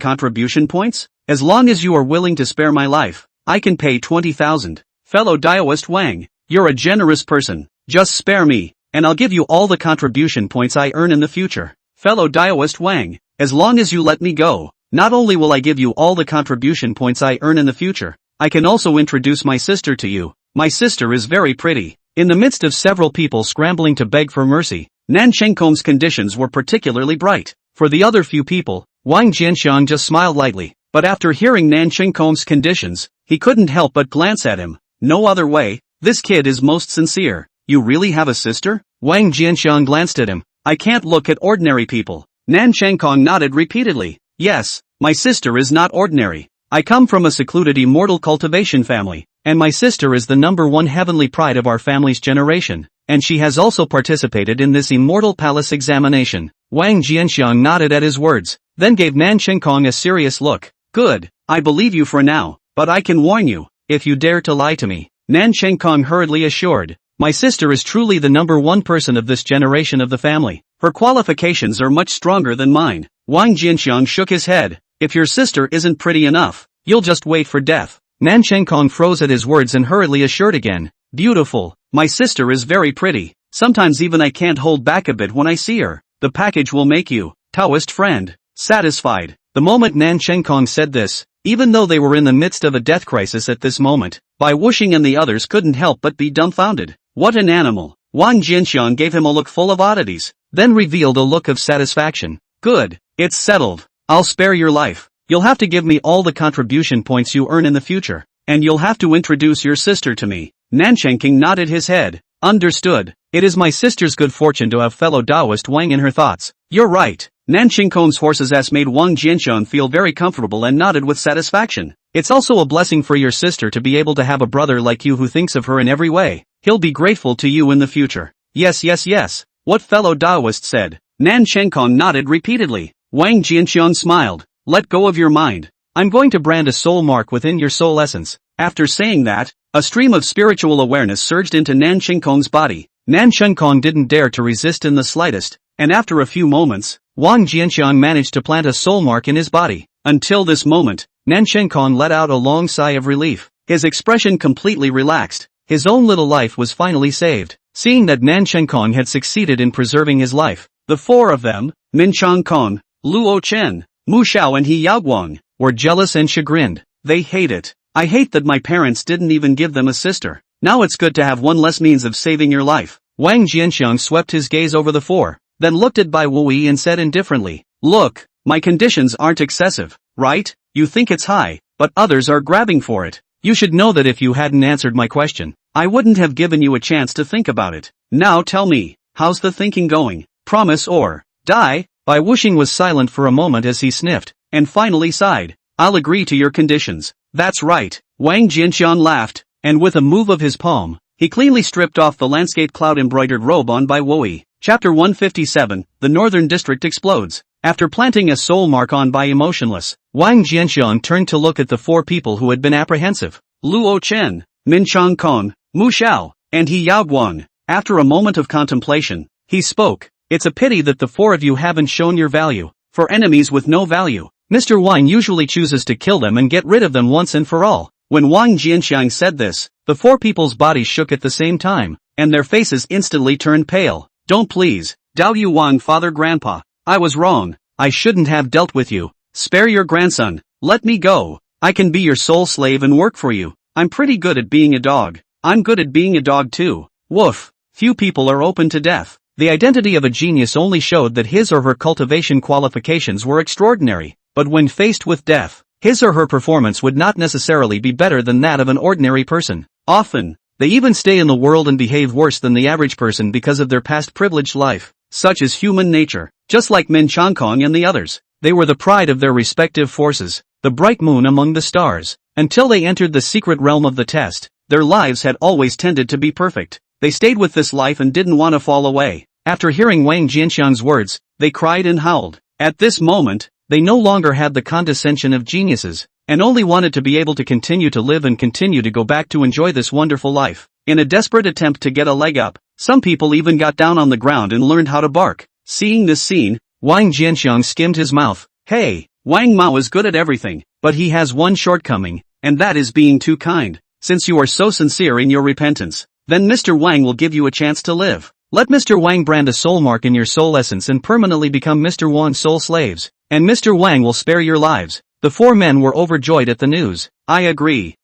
Speaker 1: contribution points? As long as you are willing to spare my life, I can pay 20,000. Fellow Taoist Wang, you're a generous person. Just spare me, and I'll give you all the contribution points I earn in the future. Fellow Taoist Wang, as long as you let me go, not only will I give you all the contribution points I earn in the future, I can also introduce my sister to you. My sister is very pretty. In the midst of several people scrambling to beg for mercy, Nan Chengkong's conditions were particularly bright. For the other few people, Wang Jianxiang just smiled lightly, but after hearing Nan Qingkong's conditions, he couldn't help but glance at him. No other way, this kid is most sincere. You really have a sister? Wang Jianxiang glanced at him. I can't look at ordinary people. Nan Qingkong nodded repeatedly. Yes, my sister is not ordinary. I come from a secluded immortal cultivation family, and my sister is the #1 heavenly pride of our family's generation, and she has also participated in this immortal palace examination. Wang Jianxiang nodded at his words, then gave Nan Qingkong a serious look. Good, I believe you for now, but I can warn you, if you dare to lie to me. Nan Qingkong hurriedly assured, my sister is truly the #1 person of this generation of the family. Her qualifications are much stronger than mine. Wang Jianxiang shook his head. If your sister isn't pretty enough, you'll just wait for death. Nan Qingkong froze at his words and hurriedly assured again. Beautiful, my sister is very pretty. Sometimes even I can't hold back a bit when I see her. The package will make you, Taoist friend, satisfied. The moment Nan Qingkong said this, even though they were in the midst of a death crisis at this moment, Bai Wuxing and the others couldn't help but be dumbfounded. What an animal! Wang Jianxiang gave him a look full of oddities, then revealed a look of satisfaction. Good, it's settled. I'll spare your life. You'll have to give me all the contribution points you earn in the future, and you'll have to introduce your sister to me. Nan Qingking nodded his head. Understood. It is my sister's good fortune to have fellow Taoist Wang in her thoughts. You're right. Nan Qingkong's horse's ass made Wang Jianxiang feel very comfortable and nodded with satisfaction. It's also a blessing for your sister to be able to have a brother like you who thinks of her in every way. He'll be grateful to you in the future. Yes. What fellow Taoist said. Nan Qingkong nodded repeatedly. Wang Jianxiang smiled. Let go of your mind. I'm going to brand a soul mark within your soul essence. After saying that, a stream of spiritual awareness surged into Nan Qingkong's body. Nan Qingkong didn't dare to resist in the slightest, and after a few moments, Wang Jianxiang managed to plant a soul mark in his body. Until this moment, Nan Qingkong let out a long sigh of relief. His expression completely relaxed. His own little life was finally saved. Seeing that Nan Qingkong had succeeded in preserving his life, the four of them, Min Changkong, Luo Chen, Mu Xiao and He Yaoguang, were jealous and chagrined. They hate it. I hate that my parents didn't even give them a sister. Now it's good to have one less means of saving your life. Wang Jianxiang swept his gaze over the four, then looked at Bai Wuyi and said indifferently, look, my conditions aren't excessive, right? You think it's high, but others are grabbing for it. You should know that if you hadn't answered my question, I wouldn't have given you a chance to think about it. Now tell me, how's the thinking going? Promise or die? Bai Wuxing was silent for a moment as he sniffed, and finally sighed. I'll agree to your conditions. That's right. Wang Jianxiang laughed, and with a move of his palm, he cleanly stripped off the landscape cloud-embroidered robe on Bai Wuyi. Chapter 157, The Northern District Explodes. After planting a soul mark on Bai emotionless, Wang Jianxiang turned to look at the four people who had been apprehensive. Luo Chen, Min Changkong, Mu Xiao, and He Yaoguang. After a moment of contemplation, he spoke. It's a pity that the four of you haven't shown your value. For enemies with no value, Mr. Wang usually chooses to kill them and get rid of them once and for all. When Wang Jianxiang said this, the four people's bodies shook at the same time, and their faces instantly turned pale. Don't please, Dao Yu Wang father grandpa. I was wrong. I shouldn't have dealt with you. Spare your grandson. Let me go. I can be your soul slave and work for you. I'm pretty good at being a dog. I'm good at being a dog too. Woof. Few people are open to death. The identity of a genius only showed that his or her cultivation qualifications were extraordinary, but when faced with death, his or her performance would not necessarily be better than that of an ordinary person. Often, they even stay in the world and behave worse than the average person because of their past privileged life. Such is human nature. Just like Min Changkong and the others, they were the pride of their respective forces, the bright moon among the stars. Until they entered the secret realm of the test, their lives had always tended to be perfect. They stayed with this life and didn't want to fall away. After hearing Wang Jianxiang's words, they cried and howled. At this moment, they no longer had the condescension of geniuses, and only wanted to be able to continue to live and continue to go back to enjoy this wonderful life. In a desperate attempt to get a leg up, some people even got down on the ground and learned how to bark. Seeing this scene, Wang Jianxiang skimmed his mouth. Hey, Wang Mao is good at everything, but he has one shortcoming, and that is being too kind. Since you are so sincere in your repentance, then Mr. Wang will give you a chance to live. Let Mr. Wang brand a soul mark in your soul essence and permanently become Mr. Wang's soul slaves, and Mr. Wang will spare your lives. The four men were overjoyed at the news. I agree.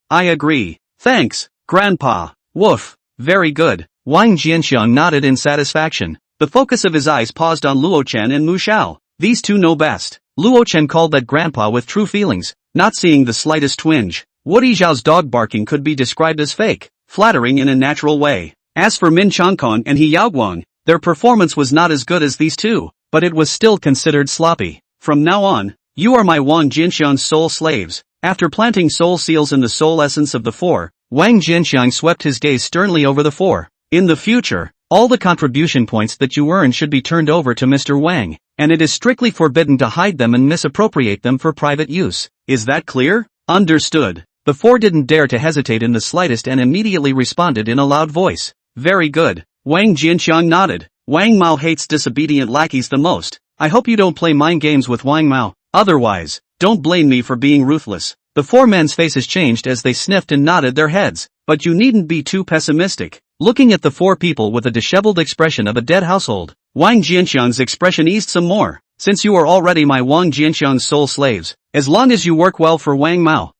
Speaker 1: Thanks, Grandpa. Woof. Very good. Wang Jianxiang nodded in satisfaction. The focus of his eyes paused on Luo Chen and Mu Xiao. These two know best. Luo Chen called that grandpa with true feelings, not seeing the slightest twinge. Woody Zhao's dog barking could be described as fake, flattering in a natural way. As for Min Changkong and He Yaoguang, their performance was not as good as these two, but it was still considered sloppy. From now on, you are my Wang Jinxiang's soul slaves. After planting soul seals in the soul essence of the four, Wang Jinxiang swept his gaze sternly over the four. In the future, all the contribution points that you earn should be turned over to Mr. Wang, and it is strictly forbidden to hide them and misappropriate them for private use. Is that clear? Understood. The four didn't dare to hesitate in the slightest and immediately responded in a loud voice. Very good. Wang Jinxiang nodded. Wang Mao hates disobedient lackeys the most. I hope you don't play mind games with Wang Mao. Otherwise, don't blame me for being ruthless. The four men's faces changed as they sniffed and nodded their heads. But you needn't be too pessimistic. Looking at the four people with a disheveled expression of a dead household, Wang Jinxiang's expression eased some more. Since you are already my Wang Jinxiang's soul slaves, as long as you work well for Wang Mao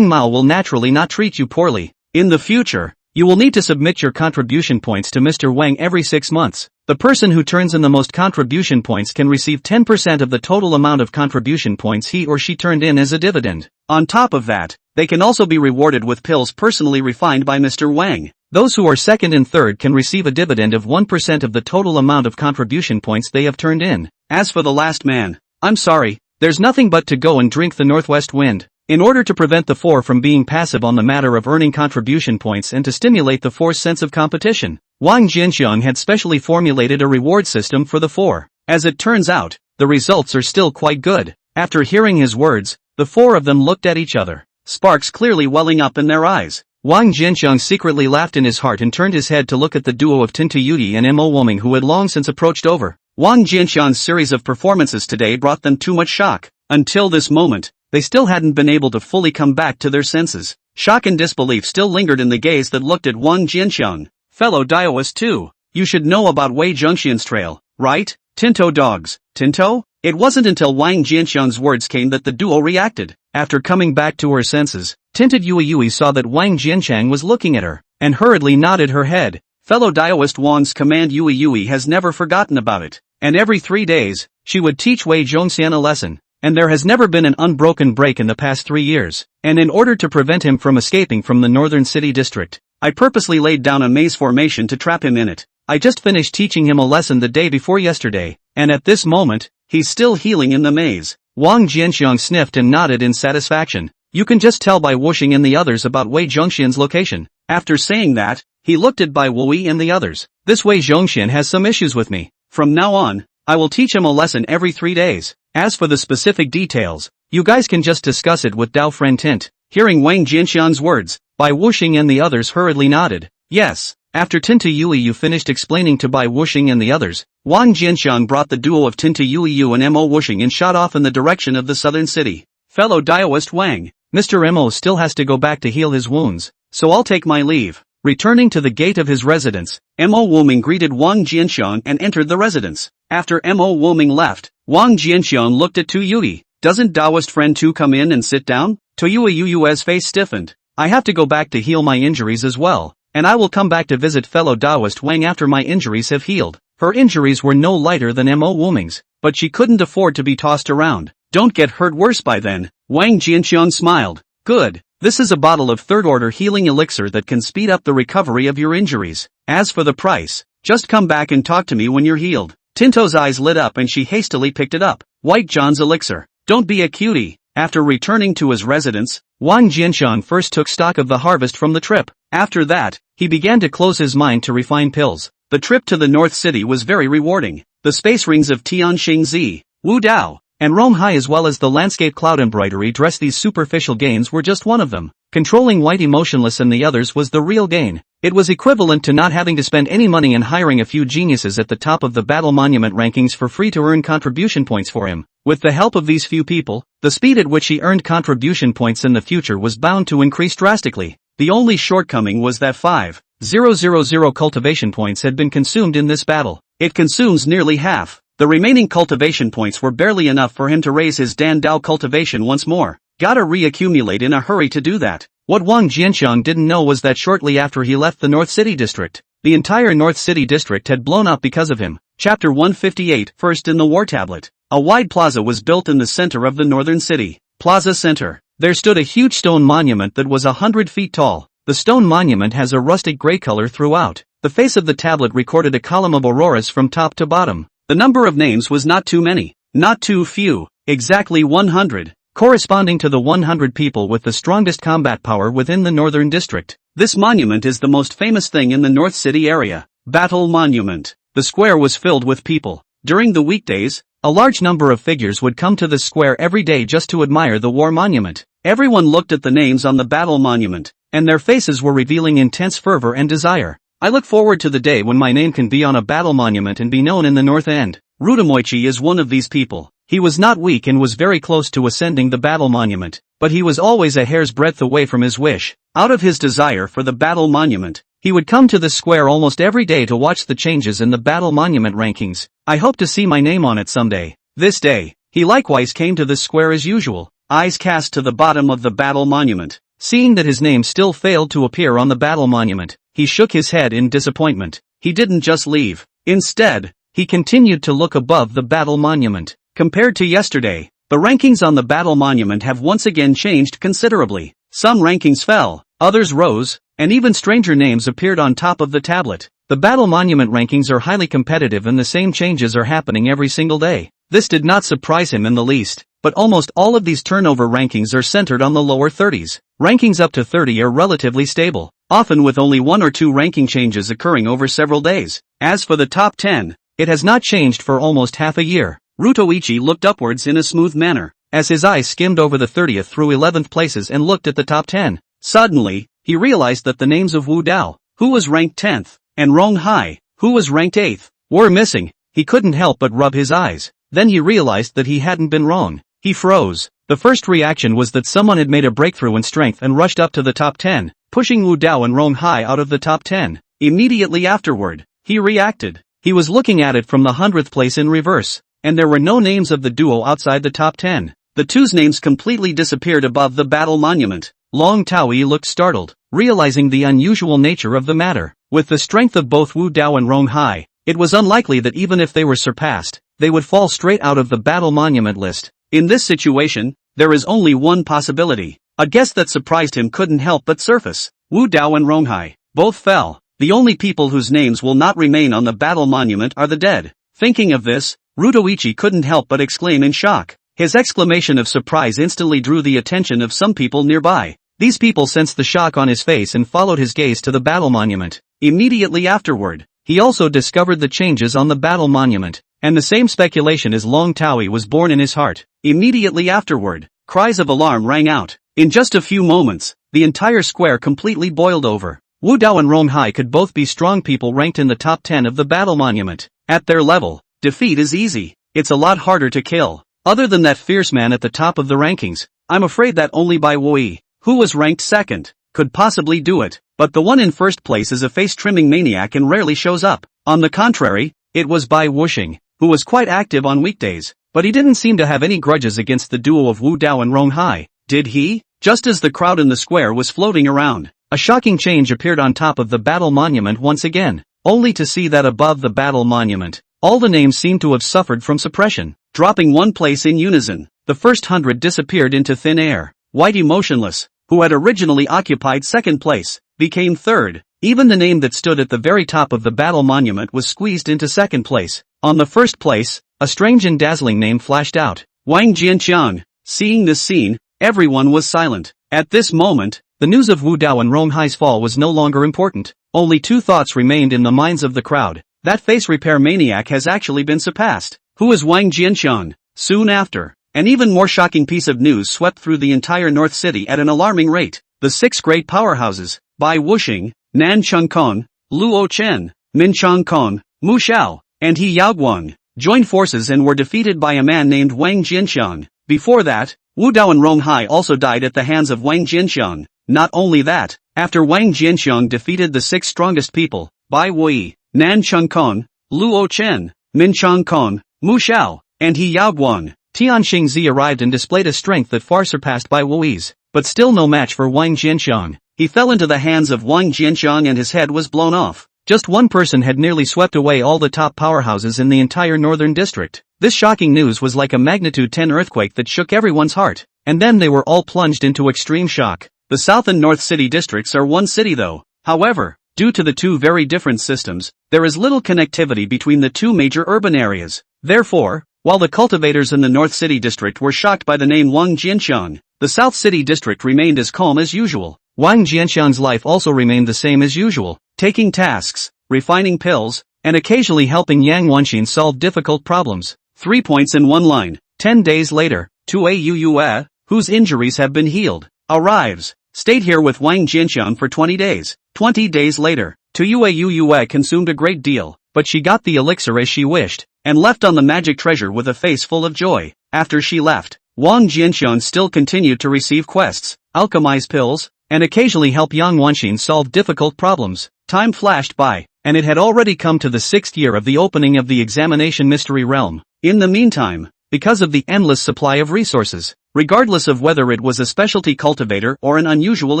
Speaker 1: will naturally not treat you poorly. In the future, you will need to submit your contribution points to Mr. Wang every 6 months. The person who turns in the most contribution points can receive 10% of the total amount of contribution points he or she turned in as a dividend. On top of that, they can also be rewarded with pills personally refined by Mr. Wang. Those who are second and third can receive a dividend of 1% of the total amount of contribution points they have turned in. As for the last man, I'm sorry, there's nothing but to go and drink the northwest wind. In order to prevent the four from being passive on the matter of earning contribution points and to stimulate the four's sense of competition, Wang Jinxiang had specially formulated a reward system for the four. As it turns out, the results are still quite good. After hearing his words, the four of them looked at each other, sparks clearly welling up in their eyes. Wang Jinxiang secretly laughed in his heart and turned his head to look at the duo of Tinta Yudi and Mo Woming who had long since approached over. Wang Jinxiang's series of performances today brought them too much shock. Until this moment, they still hadn't been able to fully come back to their senses. Shock and disbelief still lingered in the gaze that looked at Wang Jinxiang. Fellow Daoist too, you should know about Wei Zhongxian's trail, right? Tinto dogs. Tinto? It wasn't until Wang Jinxiang's words came that the duo reacted. After coming back to her senses, Tinted Yui saw that Wang Jinxiang was looking at her, and hurriedly nodded her head. Fellow Daoist Wang's command Yui has never forgotten about it, and every 3 days, she would teach Wei Zhongxian a lesson. And there has never been an unbroken break in the past 3 years. And in order to prevent him from escaping from the northern city district, I purposely laid down a maze formation to trap him in it. I just finished teaching him a lesson the day before yesterday, and at this moment, he's still healing in the maze. Wang Jinxiang sniffed and nodded in satisfaction. You can just tell by Wuxing and the others about Wei Zhongxian's location. After saying that, he looked at Bai Wui and the others. This Wei Zhongxian has some issues with me. From now on, I will teach him a lesson every 3 days. As for the specific details, you guys can just discuss it with Dao Friend Tint. Hearing Wang Jinxiang's words, Bai Wuxing and the others hurriedly nodded. Yes. After Tinta Yui finished explaining to Bai Wuxing and the others, Wang Jinxiang brought the duo of Tinta Yui and Mo Wuxing and shot off in the direction of the southern city. Fellow Daoist Wang, Mr. Mo still has to go back to heal his wounds, so I'll take my leave. Returning to the gate of his residence, Mo Woming greeted Wang Jinxiang and entered the residence. After Mo Woming left, Wang Jinxiang looked at Tu Yui. Doesn't Daoist Friend Tu come in and sit down? Tu Yui's face stiffened. I have to go back to heal my injuries as well, and I will come back to visit fellow Daoist Wang after my injuries have healed. Her injuries were no lighter than Mo Woming's, but she couldn't afford to be tossed around. Don't get hurt worse by then. Wang Jinxiang smiled. Good. This is a bottle of third-order healing elixir that can speed up the recovery of your injuries. As for the price, just come back and talk to me when you're healed. Tinto's eyes lit up and she hastily picked it up. White John's elixir. Don't be a cutie. After returning to his residence, Wang Jinxiang first took stock of the harvest from the trip. After that, he began to close his mind to refine pills. The trip to the North City was very rewarding. The space rings of Tianxing Zi, Wu Dao, and Rome High as well as the landscape cloud embroidery dress. These superficial gains were just one of them. Controlling Whitey Motionless and the others was the real gain. It was equivalent to not having to spend any money and hiring a few geniuses at the top of the battle monument rankings for free to earn contribution points for him. With the help of these few people, the speed at which he earned contribution points in the future was bound to increase drastically. The only shortcoming was that 5,000 cultivation points had been consumed in this battle. It consumes nearly half. The remaining cultivation points were barely enough for him to raise his Dan Dao cultivation once more. Gotta reaccumulate in a hurry to do that. What Wang Jinxiang didn't know was that shortly after he left the North City District, the entire North City District had blown up because of him. Chapter 158, First in the War Tablet. A wide plaza was built in the center of the northern city. Plaza Center. There stood a huge stone monument that was 100 feet tall. The stone monument has a rustic gray color throughout. The face of the tablet recorded a column of auroras from top to bottom. The number of names was not too many, not too few, exactly 100, corresponding to the 100 people with the strongest combat power within the northern district. This monument is the most famous thing in the North City area. Battle Monument. The square was filled with people. During the weekdays, a large number of figures would come to the square every day just to admire the war monument. Everyone looked at the names on the battle monument, and their faces were revealing intense fervor and desire. I look forward to the day when my name can be on a battle monument and be known in the North End. Rutomoichi is one of these people. He was not weak and was very close to ascending the battle monument, but he was always a hair's breadth away from his wish. Out of his desire for the battle monument, he would come to the square almost every day to watch the changes in the battle monument rankings. I hope to see my name on it someday. This day, he likewise came to the square as usual, eyes cast to the bottom of the battle monument. Seeing that his name still failed to appear on the battle monument, he shook his head in disappointment. He didn't just leave. Instead, he continued to look above the battle monument. Compared to yesterday, the rankings on the battle monument have once again changed considerably. Some rankings fell, others rose, and even stranger names appeared on top of the tablet. The battle monument rankings are highly competitive and the same changes are happening every single day. This did not surprise him in the least, but almost all of these turnover rankings are centered on the lower 30s. Rankings up to 30 are relatively stable, often with only 1 or 2 ranking changes occurring over several days. As for the top 10, it has not changed for almost half a year. Rutoichi looked upwards in a smooth manner, as his eyes skimmed over the 30th through 11th places and looked at the top 10. Suddenly, he realized that the names of Wu Dao, who was ranked 10th, and Rong Hai, who was ranked 8th, were missing. He couldn't help but rub his eyes. Then he realized that he hadn't been wrong. He froze. The first reaction was that someone had made a breakthrough in strength and rushed up to the top 10, pushing Wu Dao and Rong Hai out of the top 10. Immediately afterward, he reacted. He was looking at it from the 100th place in reverse, and there were no names of the duo outside the top 10. The two's names completely disappeared above the battle monument. Long Taoyi looked startled, realizing the unusual nature of the matter. With the strength of both Wu Dao and Rong Hai, it was unlikely that even if they were surpassed, they would fall straight out of the battle monument list. In this situation, there is only one possibility. A guess that surprised him couldn't help but surface. Wu Dao and Rong Hai both fell. The only people whose names will not remain on the battle monument are the dead. Thinking of this, Rutoichi couldn't help but exclaim in shock. His exclamation of surprise instantly drew the attention of some people nearby. These people sensed the shock on his face and followed his gaze to the battle monument. Immediately afterward, he also discovered the changes on the battle monument, and the same speculation as Long Taoyi was born in his heart. Immediately afterward, cries of alarm rang out. In just a few moments, the entire square completely boiled over. Wu Dao and Rong Hai could both be strong people ranked in the top 10 of the battle monument. At their level, defeat is easy. It's a lot harder to kill. Other than that fierce man at the top of the rankings, I'm afraid that only Bai Wei, who was ranked second, could possibly do it. But the one in first place is a face-trimming maniac and rarely shows up. On the contrary, it was Bai Wuxing, who was quite active on weekdays, but he didn't seem to have any grudges against the duo of Wu Dao and Rong Hai, did he? Just as the crowd in the square was floating around, a shocking change appeared on top of the battle monument once again, only to see that above the battle monument, all the names seemed to have suffered from suppression, dropping one place in unison. The first 100 disappeared into thin air. Whitey Motionless, who had originally occupied second place, became third. Even the name that stood at the very top of the battle monument was squeezed into second place. On the first place, a strange and dazzling name flashed out, Wang Jianqiang. Seeing this scene, everyone was silent. At this moment, the news of Wu Dao and Rong Hai's fall was no longer important. Only two thoughts remained in the minds of the crowd. That face repair maniac has actually been surpassed. Who is Wang Jianqiang? Soon after, an even more shocking piece of news swept through the entire North City at an alarming rate. The six great powerhouses, Bai Wuxing, Nan Chengkong, Luo Chen, Min Changkong, Mu Xiao, and He Yaoguang, joined forces and were defeated by a man named Wang Jianqiang. Before that, Wu Dao and Rong Hai also died at the hands of Wang Jianqiang. Not only that, after Wang Jianqiang defeated the six strongest people, Bai Wei, Nan Chengkong, Luo Chen, Min Changkong, Mu Xiao, and He Yaoguang, Tian Xingzi arrived and displayed a strength that far surpassed Bai Wei's, but still no match for Wang Jianqiang. He fell into the hands of Wang Jianqiang and his head was blown off. Just one person had nearly swept away all the top powerhouses in the entire northern district. This shocking news was like a magnitude 10 earthquake that shook everyone's heart, and then they were all plunged into extreme shock. The South and North City districts are one city though. However, due to the two very different systems, there is little connectivity between the two major urban areas. Therefore, while the cultivators in the North City district were shocked by the name Wang Jianxiang, the South City district remained as calm as usual. Wang Jianxiang's life also remained the same as usual, taking tasks, refining pills, and occasionally helping Yang Wanxin solve difficult problems. 3 points in one line. 10 days later, Tu Yue, whose injuries have been healed, arrives. Stayed here with Wang Jianxiang for 20 days. 20 days later, Tu Yue consumed a great deal, but she got the elixir as she wished, and left on the magic treasure with a face full of joy. After she left, Wang Jianxiang still continued to receive quests, alchemize pills, and occasionally help Yang Wanxin solve difficult problems. Time flashed by, and it had already come to the 6th year of the opening of the examination mystery realm. In the meantime, because of the endless supply of resources, regardless of whether it was a specialty cultivator or an unusual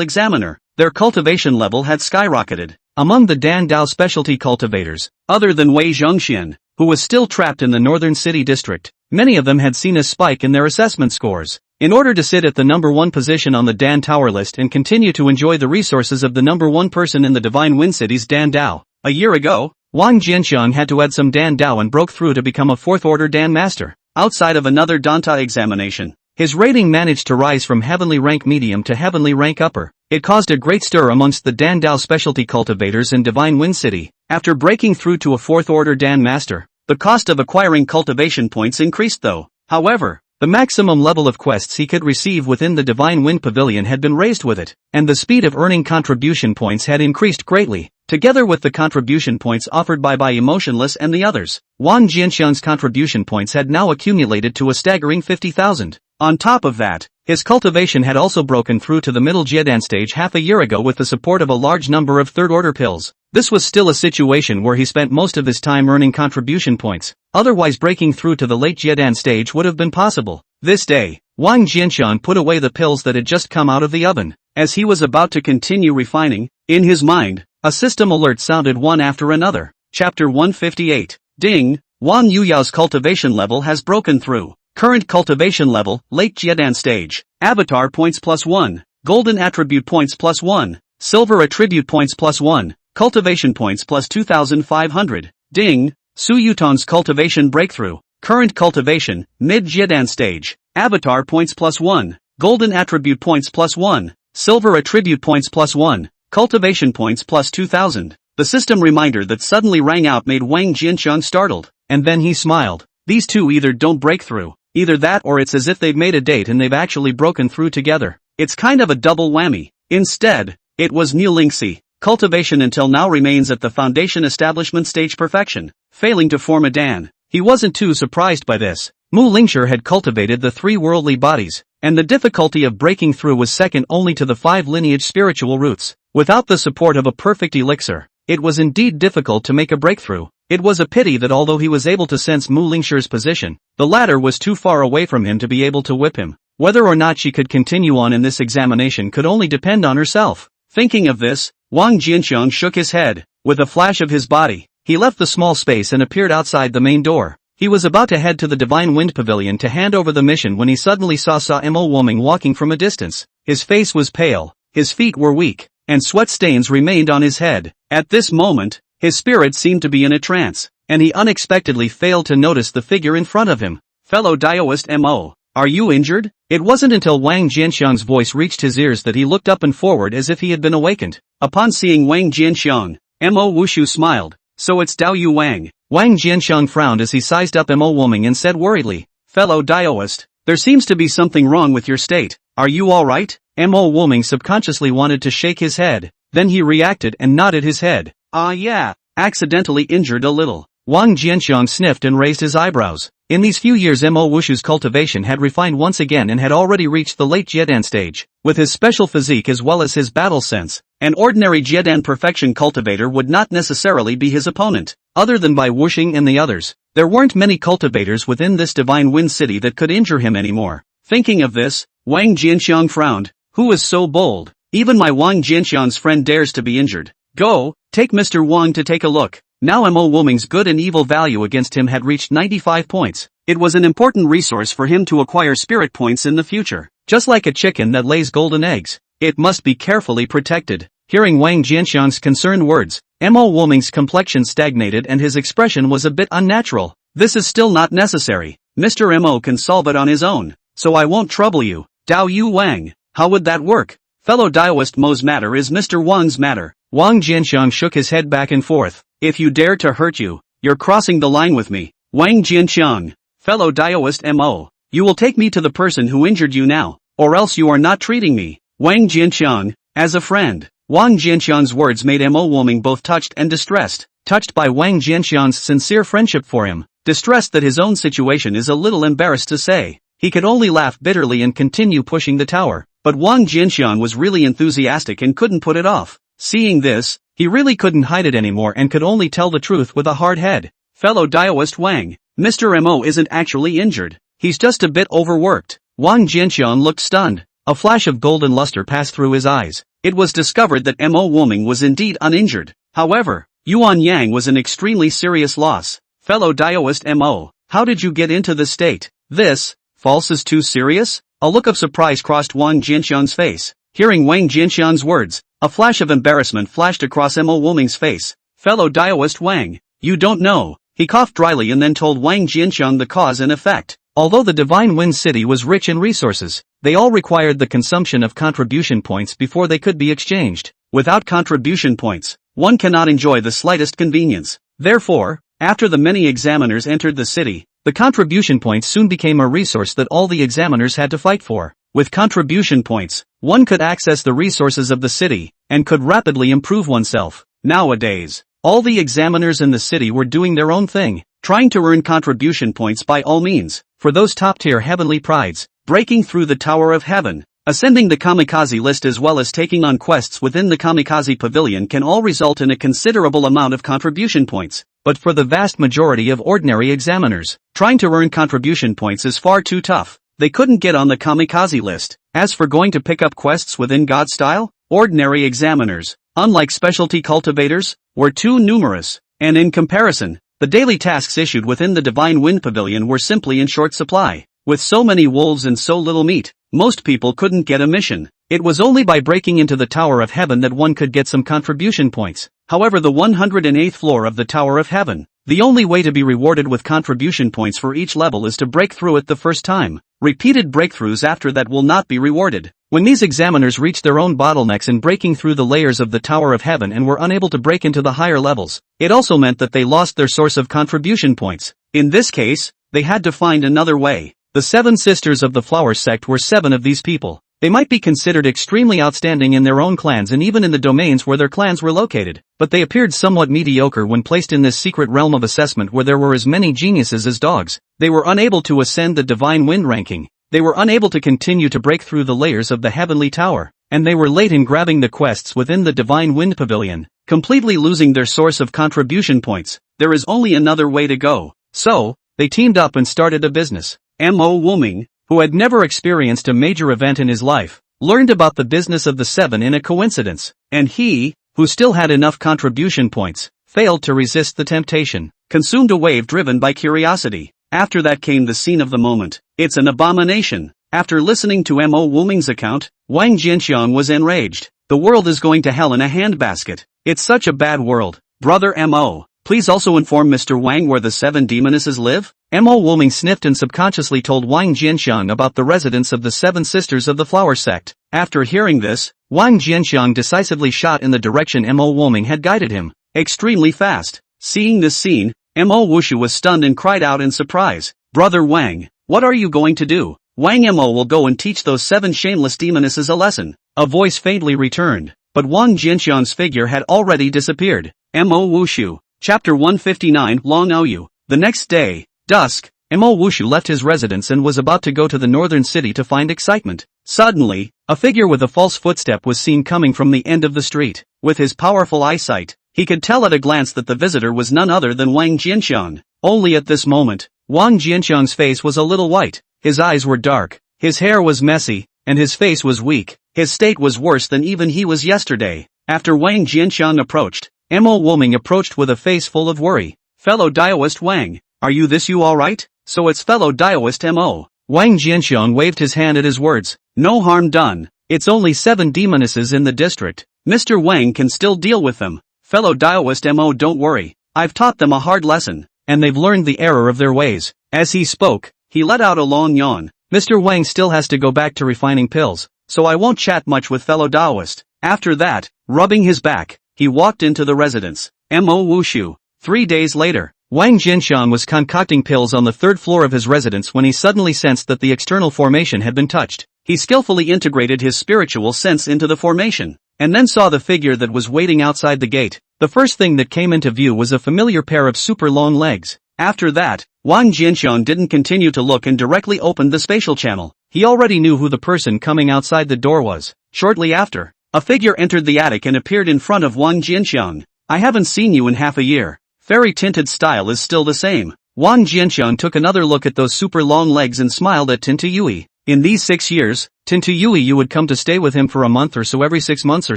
Speaker 1: examiner, their cultivation level had skyrocketed. Among the Dan Dao specialty cultivators, other than Wei Zhongxian, who was still trapped in the northern city district, many of them had seen a spike in their assessment scores. In order to sit at the number 1 position on the Dan Tower list and continue to enjoy the resources of the number 1 person in the Divine Wind City's Dan Dao, a year ago, Wang Jianxiang had to add some Dan Dao and broke through to become a 4th-order Dan Master. Outside of another Danta examination, his rating managed to rise from Heavenly Rank Medium to Heavenly Rank Upper. It caused a great stir amongst the Dan Dao specialty cultivators in Divine Wind City. After breaking through to a 4th-order Dan Master, the cost of acquiring cultivation points increased though. However, the maximum level of quests he could receive within the Divine Wind Pavilion had been raised with it, and the speed of earning contribution points had increased greatly. Together with the contribution points offered by Emotionless and the others, Wang Jianxiang's contribution points had now accumulated to a staggering 50,000. On top of that, his cultivation had also broken through to the middle Jiedan stage half a year ago with the support of a large number of 3rd-order pills. This was still a situation where he spent most of his time earning contribution points, otherwise breaking through to the late Jiedan stage would have been possible. This day, Wang Jianxiang put away the pills that had just come out of the oven. As he was about to continue refining, in his mind, a system alert sounded one after another. Chapter 158. Ding! Wang Yuyao's cultivation level has broken through. Current cultivation level, late Jiedan stage. Avatar points +1. Golden attribute points +1. Silver attribute points +1. Cultivation points +2,500. Ding! Su Yutan's cultivation breakthrough. Current cultivation, mid Jiedan stage. Avatar points +1. Golden attribute points +1. Silver attribute points +1. Cultivation points +2,000. The system reminder that suddenly rang out made Wang Jianxiang startled, and then he smiled. These two either don't break through, either that or it's as if they've made a date and they've actually broken through together. It's kind of a double whammy. Instead, it was Niu Lingxi. Cultivation until now remains at the foundation establishment stage perfection, failing to form a Dan. He wasn't too surprised by this. Mu Lingxi had cultivated the 3 worldly bodies, and the difficulty of breaking through was second only to the 5 lineage spiritual roots. Without the support of a perfect elixir, it was indeed difficult to make a breakthrough. It was a pity that although he was able to sense Mu Lingxi's position, the latter was too far away from him to be able to whip him. Whether or not she could continue on in this examination could only depend on herself. Thinking of this, Wang Jianxiang shook his head. With a flash of his body, he left the small space and appeared outside the main door. He was about to head to the Divine Wind Pavilion to hand over the mission when he suddenly saw Mo Woming walking from a distance. His face was pale, his feet were weak, and sweat stains remained on his head. At this moment, his spirit seemed to be in a trance, and he unexpectedly failed to notice the figure in front of him. Fellow Daoist Mo, are you injured? It wasn't until Wang Jianxiang's voice reached his ears that he looked up and forward as if he had been awakened. Upon seeing Wang Jianxiang, Mo Wushu smiled. So it's Dao Yu Wang. Wang Jianxiang frowned as he sized up Mo Woming and said worriedly, fellow Daoist, there seems to be something wrong with your state. Are you alright? Mo Woming subconsciously wanted to shake his head. Then he reacted and nodded his head. Yeah, accidentally injured a little. Wang Jianxiang sniffed and raised his eyebrows. In these few years Mo Wushu's cultivation had refined once again and had already reached the late Jiedan stage. With his special physique as well as his battle sense, an ordinary Jiedan perfection cultivator would not necessarily be his opponent. Other than by Wuxing and the others, there weren't many cultivators within this Divine Wind City that could injure him anymore. Thinking of this, Wang Jianxiang frowned. Who is so bold? Even my Wang Jianxiang's friend dares to be injured. Go, take Mr. Wang to take a look. Now Mo Woming's good and evil value against him had reached 95 points. It was an important resource for him to acquire spirit points in the future. Just like a chicken that lays golden eggs, it must be carefully protected. Hearing Wang Jianxiang's concerned words, Mo Wuming's complexion stagnated and his expression was a bit unnatural. This is still not necessary. Mr. Mo can solve it on his own, so I won't trouble you. Dao Yu Wang, how would that work? Fellow Daoist Mo's matter is Mr. Wang's matter. Wang Jianxiang shook his head back and forth. If you dare to hurt you, you're crossing the line with me. Wang Jianxiang, fellow Daoist Mo, you will take me to the person who injured you now, or else you are not treating me, Wang Jianxiang, as a friend. Wang Jianxiang's words made Mo Wuming both touched and distressed. Touched by Wang Jianxiang's sincere friendship for him, distressed that his own situation is a little embarrassed to say. He could only laugh bitterly and continue pushing the tower, but Wang Jianxiang was really enthusiastic and couldn't put it off. Seeing this, he really couldn't hide it anymore and could only tell the truth with a hard head. Fellow Daoist Wang, Mr. Mo isn't actually injured. He's just a bit overworked. Wang Jianxiang looked stunned. A flash of golden luster passed through his eyes. It was discovered that Mo Wuming was indeed uninjured. However, Yuan Yang was an extremely serious loss. Fellow Daoist Mo, how did you get into this state? This, false is too serious? A look of surprise crossed Wang Jianxiang's face. Hearing Wang Jianxiang's words, a flash of embarrassment flashed across Mo Wuming's face. Fellow Daoist Wang, you don't know. He coughed dryly and then told Wang Jianxiang the cause and effect. Although the Divine Wind City was rich in resources, they all required the consumption of contribution points before they could be exchanged. Without contribution points, one cannot enjoy the slightest convenience. Therefore, after the many examiners entered the city, the contribution points soon became a resource that all the examiners had to fight for. With contribution points, one could access the resources of the city, and could rapidly improve oneself. Nowadays, all the examiners in the city were doing their own thing, trying to earn contribution points by all means. For those top-tier heavenly prides, breaking through the Tower of Heaven, ascending the kamikaze list as well as taking on quests within the kamikaze pavilion can all result in a considerable amount of contribution points. But for the vast majority of ordinary examiners, trying to earn contribution points is far too tough. They couldn't get on the kamikaze list. As for going to pick up quests within God style, ordinary examiners, unlike specialty cultivators, were too numerous, and in comparison, the daily tasks issued within the Divine Wind Pavilion were simply in short supply. With so many wolves and so little meat, most people couldn't get a mission. It was only by breaking into the Tower of Heaven that one could get some contribution points. However, the 108th floor of the Tower of Heaven, the only way to be rewarded with contribution points for each level is to break through it the first time. Repeated breakthroughs after that will not be rewarded. When these examiners reached their own bottlenecks in breaking through the layers of the Tower of Heaven and were unable to break into the higher levels, it also meant that they lost their source of contribution points. In this case, they had to find another way. The 7 sisters of the Flower Sect were 7 of these people. They might be considered extremely outstanding in their own clans and even in the domains where their clans were located, but they appeared somewhat mediocre when placed in this secret realm of assessment where there were as many geniuses as dogs. They were unable to ascend the Divine Wind ranking. They were unable to continue to break through the layers of the Heavenly Tower, and they were late in grabbing the quests within the Divine Wind Pavilion, completely losing their source of contribution points. There is only another way to go. So, they teamed up and started a business. Mo Wuming, who had never experienced a major event in his life, learned about the business of the 7 in a coincidence, and he, who still had enough contribution points, failed to resist the temptation, consumed a wave driven by curiosity. After that came the scene of the moment. It's an abomination. After listening to Mo Wuming's account, Wang Jianxiang was enraged. The world is going to hell in a handbasket. It's such a bad world. Brother Mo, please also inform Mr. Wang where the 7 demonesses live? Mo Wuming sniffed and subconsciously told Wang Jianxiang about the residence of the 7 sisters of the Flower Sect. After hearing this, Wang Jianxiang decisively shot in the direction Mo Wuming had guided him, extremely fast. Seeing this scene, Mo Wushu was stunned and cried out in surprise. Brother Wang, what are you going to do? Wang Mo will go and teach those 7 shameless demonesses a lesson. A voice faintly returned, but Wang Jianxiang's figure had already disappeared. Mo Wushu, Chapter 159 Long Oyu. The next day, dusk, Mo Wushu left his residence and was about to go to the northern city to find excitement. Suddenly, a figure with a false footstep was seen coming from the end of the street. With his powerful eyesight, he could tell at a glance that the visitor was none other than Wang Jianxiang. Only at this moment, Wang Jianxiang's face was a little white, his eyes were dark, his hair was messy, and his face was weak. His state was worse than even he was yesterday. After Wang Jianxiang approached, Mo Wuming approached with a face full of worry. Fellow Daoist Wang, are you alright? so it's fellow Daoist Mo. Wang Jianxiang waved his hand at his words. No harm done. It's only 7 demonesses in the district. Mr. Wang can still deal with them. Fellow Daoist Mo, don't worry. I've taught them a hard lesson, and they've learned the error of their ways. As he spoke, he let out a long yawn. Mr. Wang still has to go back to refining pills, so I won't chat much with fellow Daoist. After that, rubbing his back, he walked into the residence. Mo Wushu. 3 days later, Wang Jianxiang was concocting pills on the 3rd floor of his residence when he suddenly sensed that the external formation had been touched. He skillfully integrated his spiritual sense into the formation, and then saw the figure that was waiting outside the gate. The first thing that came into view was a familiar pair of super long legs. After that, Wang Jianxiang didn't continue to look and directly opened the spatial channel. He already knew who the person coming outside the door was. Shortly after, a figure entered the attic and appeared in front of Wang Jianxiang. I haven't seen you in half a year. Fairy-tinted style is still the same. Wang Jianxiang took another look at those super long legs and smiled at Tintu Yui. In these 6 years, Tintu Yui you would come to stay with him for a month or so every 6 months or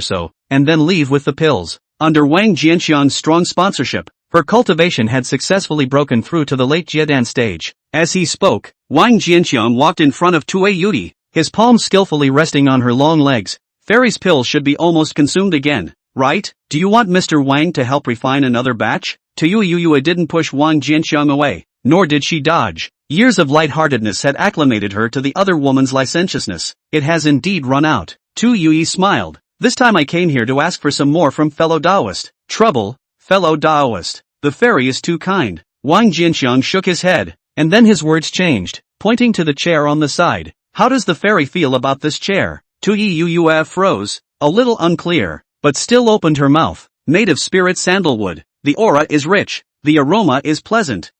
Speaker 1: so, and then leave with the pills. Under Wang Jianxiang's strong sponsorship, her cultivation had successfully broken through to the late Jiedan stage. As he spoke, Wang Jianxiang walked in front of Tue Yudi, his palms skillfully resting on her long legs. Fairy's pills should be almost consumed again, right? Do you want Mr. Wang to help refine another batch? Tue Yui didn't push Wang Jianxiang away, nor did she dodge. Years of lightheartedness had acclimated her to the other woman's licentiousness. It has indeed run out. Tu Yui smiled. This time I came here to ask for some more from fellow Daoist. Trouble, fellow Daoist. The fairy is too kind. Wang Jianxiang shook his head, and then his words changed, pointing to the chair on the side. How does the fairy feel about this chair? Tu Yui froze, a little unclear, but still opened her mouth. Made of spirit sandalwood. The aura is rich. The aroma is pleasant.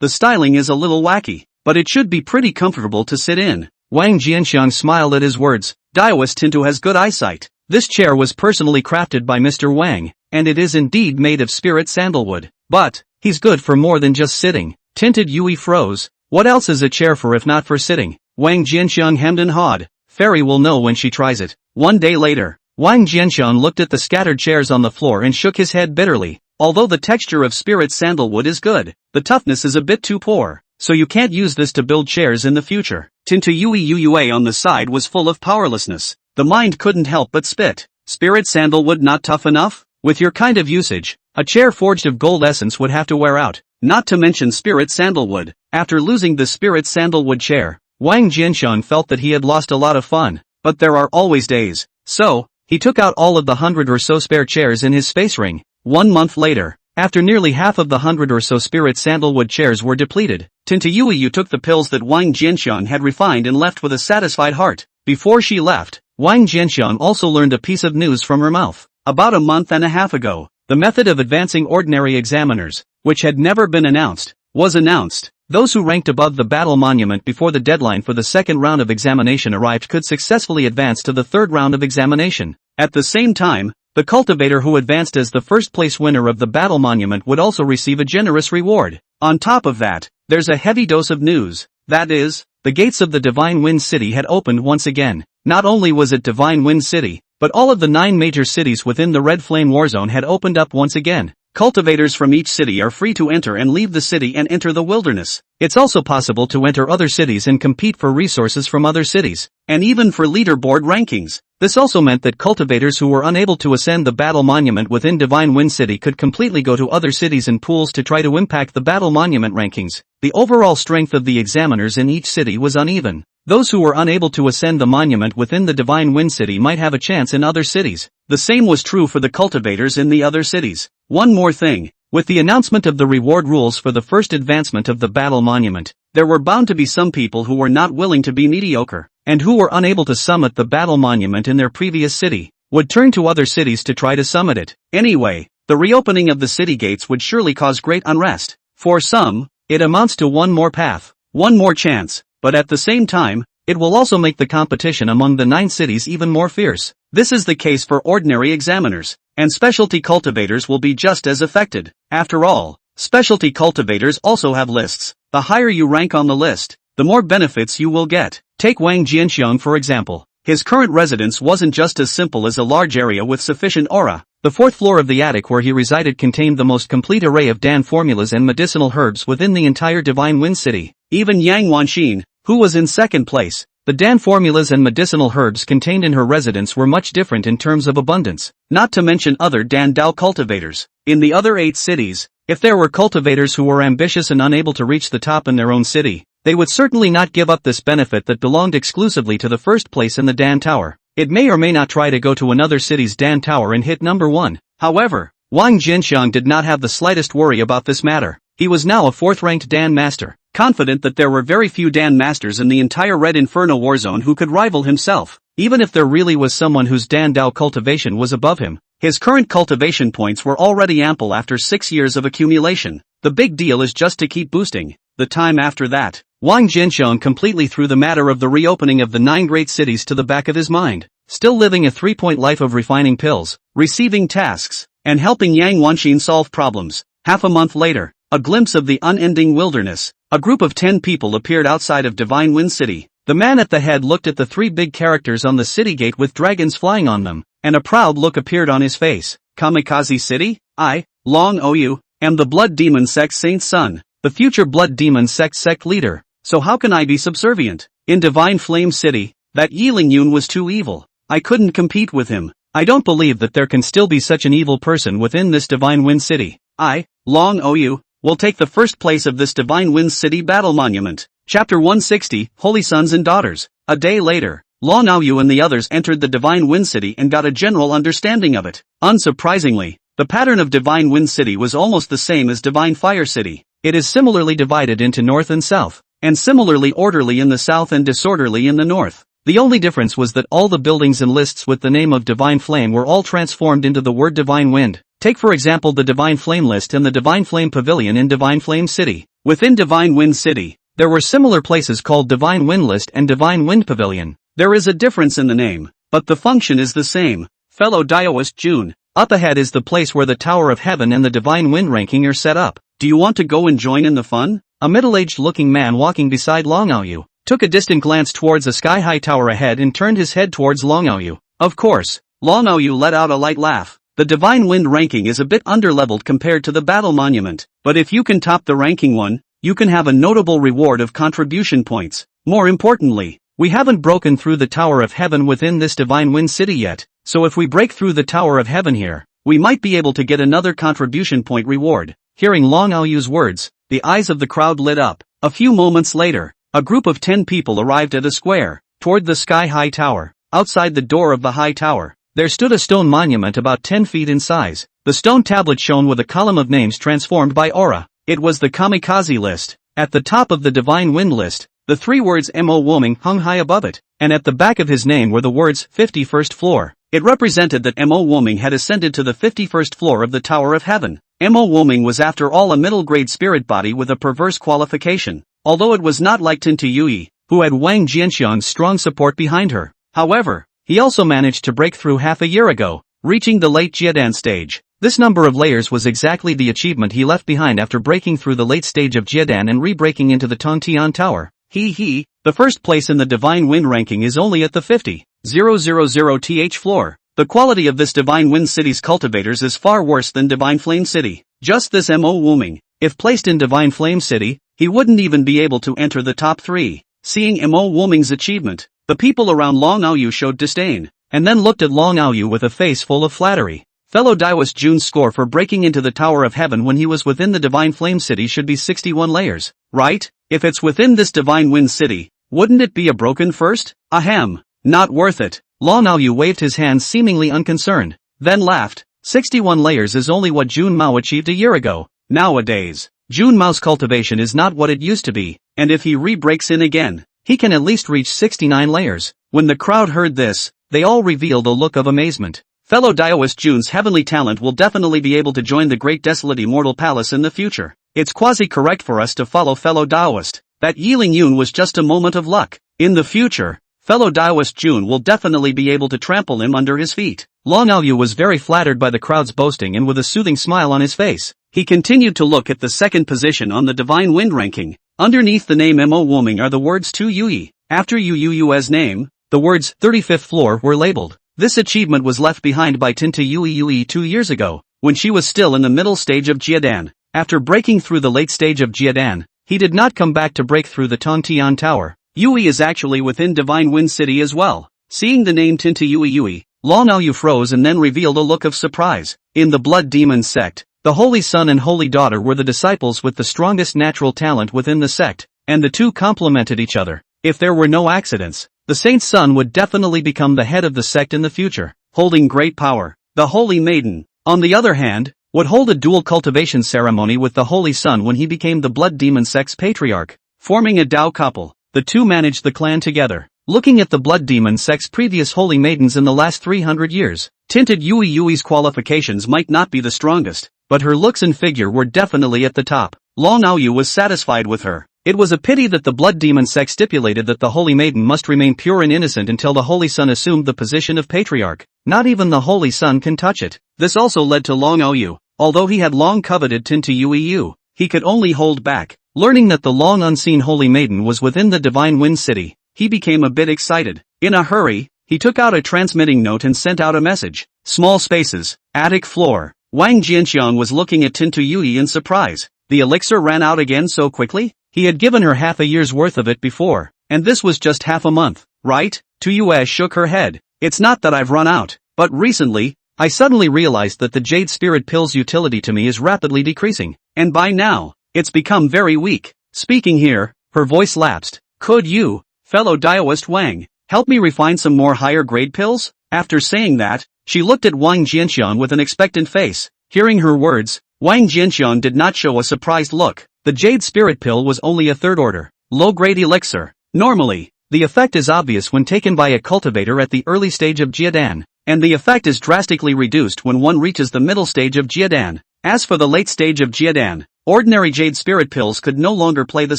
Speaker 1: The styling is a little wacky, but it should be pretty comfortable to sit in. Wang Jianxiang smiled at his words. Daoist Tintu has good eyesight. This chair was personally crafted by Mr. Wang, and it is indeed made of spirit sandalwood. But, he's good for more than just sitting. Tinted Yui froze. What else is a chair for if not for sitting? Wang Jianxiang hemmed and hawed. Fairy will know when she tries it. 1 day later, Wang Jianxiang looked at the scattered chairs on the floor and shook his head bitterly. Although the texture of spirit sandalwood is good, the toughness is a bit too poor, so you can't use this to build chairs in the future. Tintu Yui on the side was full of powerlessness. The mind couldn't help but spit. Spirit sandalwood not tough enough? With your kind of usage, a chair forged of gold essence would have to wear out. Not to mention spirit sandalwood. After losing the spirit sandalwood chair, Wang Jianxiang felt that he had lost a lot of fun. But there are always days. So, he took out all of the 100 or so spare chairs in his space ring. 1 month later, after nearly half of the 100 or so spirit sandalwood chairs were depleted, Tintu Yui took the pills that Wang Jianxiang had refined and left with a satisfied heart. Before she left, Wang Jianxiang also learned a piece of news from her mouth. About a month and a half ago, the method of advancing ordinary examiners, which had never been announced, was announced. Those who ranked above the battle monument before the deadline for the 2nd round of examination arrived could successfully advance to the 3rd round of examination. At the same time, the cultivator who advanced as the first place winner of the battle monument would also receive a generous reward. On top of that, there's a heavy dose of news. That is, the gates of the Divine Wind City had opened once again. Not only was it Divine Wind City, but all of the 9 major cities within the Red Flame Warzone had opened up once again. Cultivators from each city are free to enter and leave the city and enter the wilderness. It's also possible to enter other cities and compete for resources from other cities, and even for leaderboard rankings. This also meant that cultivators who were unable to ascend the battle monument within Divine Wind City could completely go to other cities and pools to try to impact the battle monument rankings. The overall strength of the examiners in each city was uneven. Those who were unable to ascend the monument within the Divine Wind City might have a chance in other cities. The same was true for the cultivators in the other cities. One more thing. With the announcement of the reward rules for the first advancement of the battle monument, there were bound to be some people who were not willing to be mediocre, and who were unable to summit the battle monument in their previous city, would turn to other cities to try to summit it. Anyway, the reopening of the city gates would surely cause great unrest. For some, it amounts to one more path, one more chance, but at the same time, it will also make the competition among the 9 cities even more fierce. This is the case for ordinary examiners, and specialty cultivators will be just as affected. After all, specialty cultivators also have lists. The higher you rank on the list, the more benefits you will get. Take Wang Jianxiang for example. His current residence wasn't just as simple as a large area with sufficient aura. The fourth floor of the attic where he resided contained the most complete array of Dan formulas and medicinal herbs within the entire Divine Wind City. Even Yang Wanxin, who was in second place, the Dan formulas and medicinal herbs contained in her residence were much different in terms of abundance, not to mention other Dan Dao cultivators. In the other 8 cities, if there were cultivators who were ambitious and unable to reach the top in their own city, they would certainly not give up this benefit that belonged exclusively to the first place in the Dan Tower. It may or may not try to go to another city's Dan Tower and hit number 1. However, Wang Jinxiang did not have the slightest worry about this matter. He was now a 4th-ranked Dan Master, confident that there were very few Dan Masters in the entire Red Inferno Warzone who could rival himself, even if there really was someone whose Dan Dao cultivation was above him. His current cultivation points were already ample after 6 years of accumulation. The big deal is just to keep boosting the time after that. Wang Jinxiang completely threw the matter of the reopening of the 9 great cities to the back of his mind, still living a 3-point life of refining pills, receiving tasks, and helping Yang Wanxin solve problems. Half a month later, a glimpse of the unending wilderness. A group of 10 people appeared outside of Divine Wind City. The man at the head looked at the 3 big characters on the city gate with dragons flying on them, and a proud look appeared on his face. Kamikaze City? I, Long Ou, am the Blood Demon Sect Saint's son, the future Blood Demon Sect leader. So how can I be subservient? In Divine Flame City, that Yiling Yun was too evil. I couldn't compete with him. I don't believe that there can still be such an evil person within this Divine Wind City. I, Long Ou, will take the first place of this Divine Wind City battle monument. Chapter 160, Holy Sons and Daughters. A day later, Long Ou and the others entered the Divine Wind City and got a general understanding of it. Unsurprisingly, the pattern of Divine Wind City was almost the same as Divine Fire City. It is similarly divided into north and south, and similarly orderly in the south and disorderly in the north. The only difference was that all the buildings and lists with the name of Divine Flame were all transformed into the word Divine Wind. Take for example the Divine Flame list and the Divine Flame Pavilion in Divine Flame City. Within Divine Wind City, there were similar places called Divine Wind List and Divine Wind Pavilion. There is a difference in the name, but the function is the same. Fellow Daoist Jun, up ahead is the place where the Tower of Heaven and the Divine Wind ranking are set up. Do you want to go and join in the fun? A middle-aged looking man walking beside Long Ou took a distant glance towards a sky-high tower ahead and turned his head towards Long Ou. Of course, Long Ou let out a light laugh. The Divine Wind ranking is a bit underleveled compared to the Battle Monument, but if you can top the ranking one, you can have a notable reward of contribution points. More importantly, we haven't broken through the Tower of Heaven within this Divine Wind City yet, so if we break through the Tower of Heaven here, we might be able to get another contribution point reward. Hearing Long Ou's words, the eyes of the crowd lit up. A few moments later, a group of 10 people arrived at a square, toward the sky-high tower. Outside the door of the high tower, there stood a stone monument about 10 feet in size. The stone tablet shone with a column of names transformed by aura. It was the Kamikaze list. At the top of the Divine Wind list, the 3 words Mo Woming hung high above it, and at the back of his name were the words 51st floor. It represented that Mo Woming had ascended to the 51st floor of the Tower of Heaven. Mo Woming was after all a middle-grade spirit body with a perverse qualification, although it was not like Tintu Yui, who had Wang Jianxiang's strong support behind her. However, he also managed to break through half a year ago, reaching the late Jiedan stage. This number of layers was exactly the achievement he left behind after breaking through the late stage of Jiedan and re-breaking into the Tongtian Tower. The first place in the Divine Wind ranking is only at the 50,000th floor. The quality of this Divine Wind City's cultivators is far worse than Divine Flame City. Just this Mo Woming, if placed in Divine Flame City, he wouldn't even be able to enter the top 3. Seeing Mo Woming's achievement, the people around Long Ou showed disdain, and then looked at Long Ou with a face full of flattery. Fellow Daoist Jun's score for breaking into the Tower of Heaven when he was within the Divine Flame City should be 61 layers, right? If it's within this Divine Wind City, wouldn't it be a broken first? Ahem, not worth it. Long Ou waved his hands seemingly unconcerned, then laughed. 61 layers is only what Jun Mao achieved a year ago. Nowadays, Jun Mao's cultivation is not what it used to be, and if he re-breaks in again, he can at least reach 69 layers. When the crowd heard this, they all revealed a look of amazement. Fellow Daoist Jun's heavenly talent will definitely be able to join the Great Desolate Immortal Palace in the future. It's quasi-correct for us to follow fellow Daoist. That Yiling Yun was just a moment of luck. In the future, fellow Daoist Jun will definitely be able to trample him under his feet. Long Ou was very flattered by the crowd's boasting and with a soothing smile on his face, he continued to look at the second position on the Divine Wind ranking. Underneath the name Mo Woming are the words Tu Yui. After Yu Yu's name, the words 35th floor were labeled. This achievement was left behind by Tinta Yui 2 years ago, when she was still in the middle stage of Jiadan. After breaking through the late stage of Jiadan, he did not come back to break through the Tongtian Tower. Yui is actually within Divine Wind City as well. Seeing the name Tinta Yui, Long Aoyu froze and then revealed a look of surprise. In the Blood Demon Sect, the Holy Son and Holy Daughter were the disciples with the strongest natural talent within the sect, and the two complemented each other. If there were no accidents, the Saint's son would definitely become the head of the sect in the future, holding great power. The Holy Maiden, on the other hand, would hold a dual cultivation ceremony with the Holy Son when he became the Blood Demon Sect's patriarch, forming a Dao couple. The two managed the clan together. Looking at the Blood Demon Sect's previous Holy Maidens in the last 300 years, Tinted Yui's qualifications might not be the strongest, but her looks and figure were definitely at the top. Long Aoyu was satisfied with her. It was a pity that the Blood Demon Sect stipulated that the Holy Maiden must remain pure and innocent until the Holy Son assumed the position of patriarch. Not even the Holy Son can touch it. This also led to Long Aoyu, although he had long coveted Tinta Yui, he could only hold back. Learning that the long unseen Holy Maiden was within the Divine Wind City, he became a bit excited. In a hurry, he took out a transmitting note and sent out a message. Small spaces, attic floor. Wang Jianxiang was looking at Tinta Yui in surprise. The elixir ran out again so quickly? He had given her half a year's worth of it before, and this was just half a month, right? Tu Yue shook her head. It's not that I've run out, but recently, I suddenly realized that the Jade Spirit Pill's utility to me is rapidly decreasing, and by now, it's become very weak. Speaking here, her voice lapsed. Could you, fellow Daoist Wang, help me refine some more higher grade pills? After saying that, she looked at Wang Jianxiang with an expectant face. Hearing her words, Wang Jianxiang did not show a surprised look. The Jade Spirit Pill was only a third order, low-grade elixir. Normally, the effect is obvious when taken by a cultivator at the early stage of Jiadan, and the effect is drastically reduced when one reaches the middle stage of Jiadan. As for the late stage of Jiadan, ordinary Jade Spirit Pills could no longer play the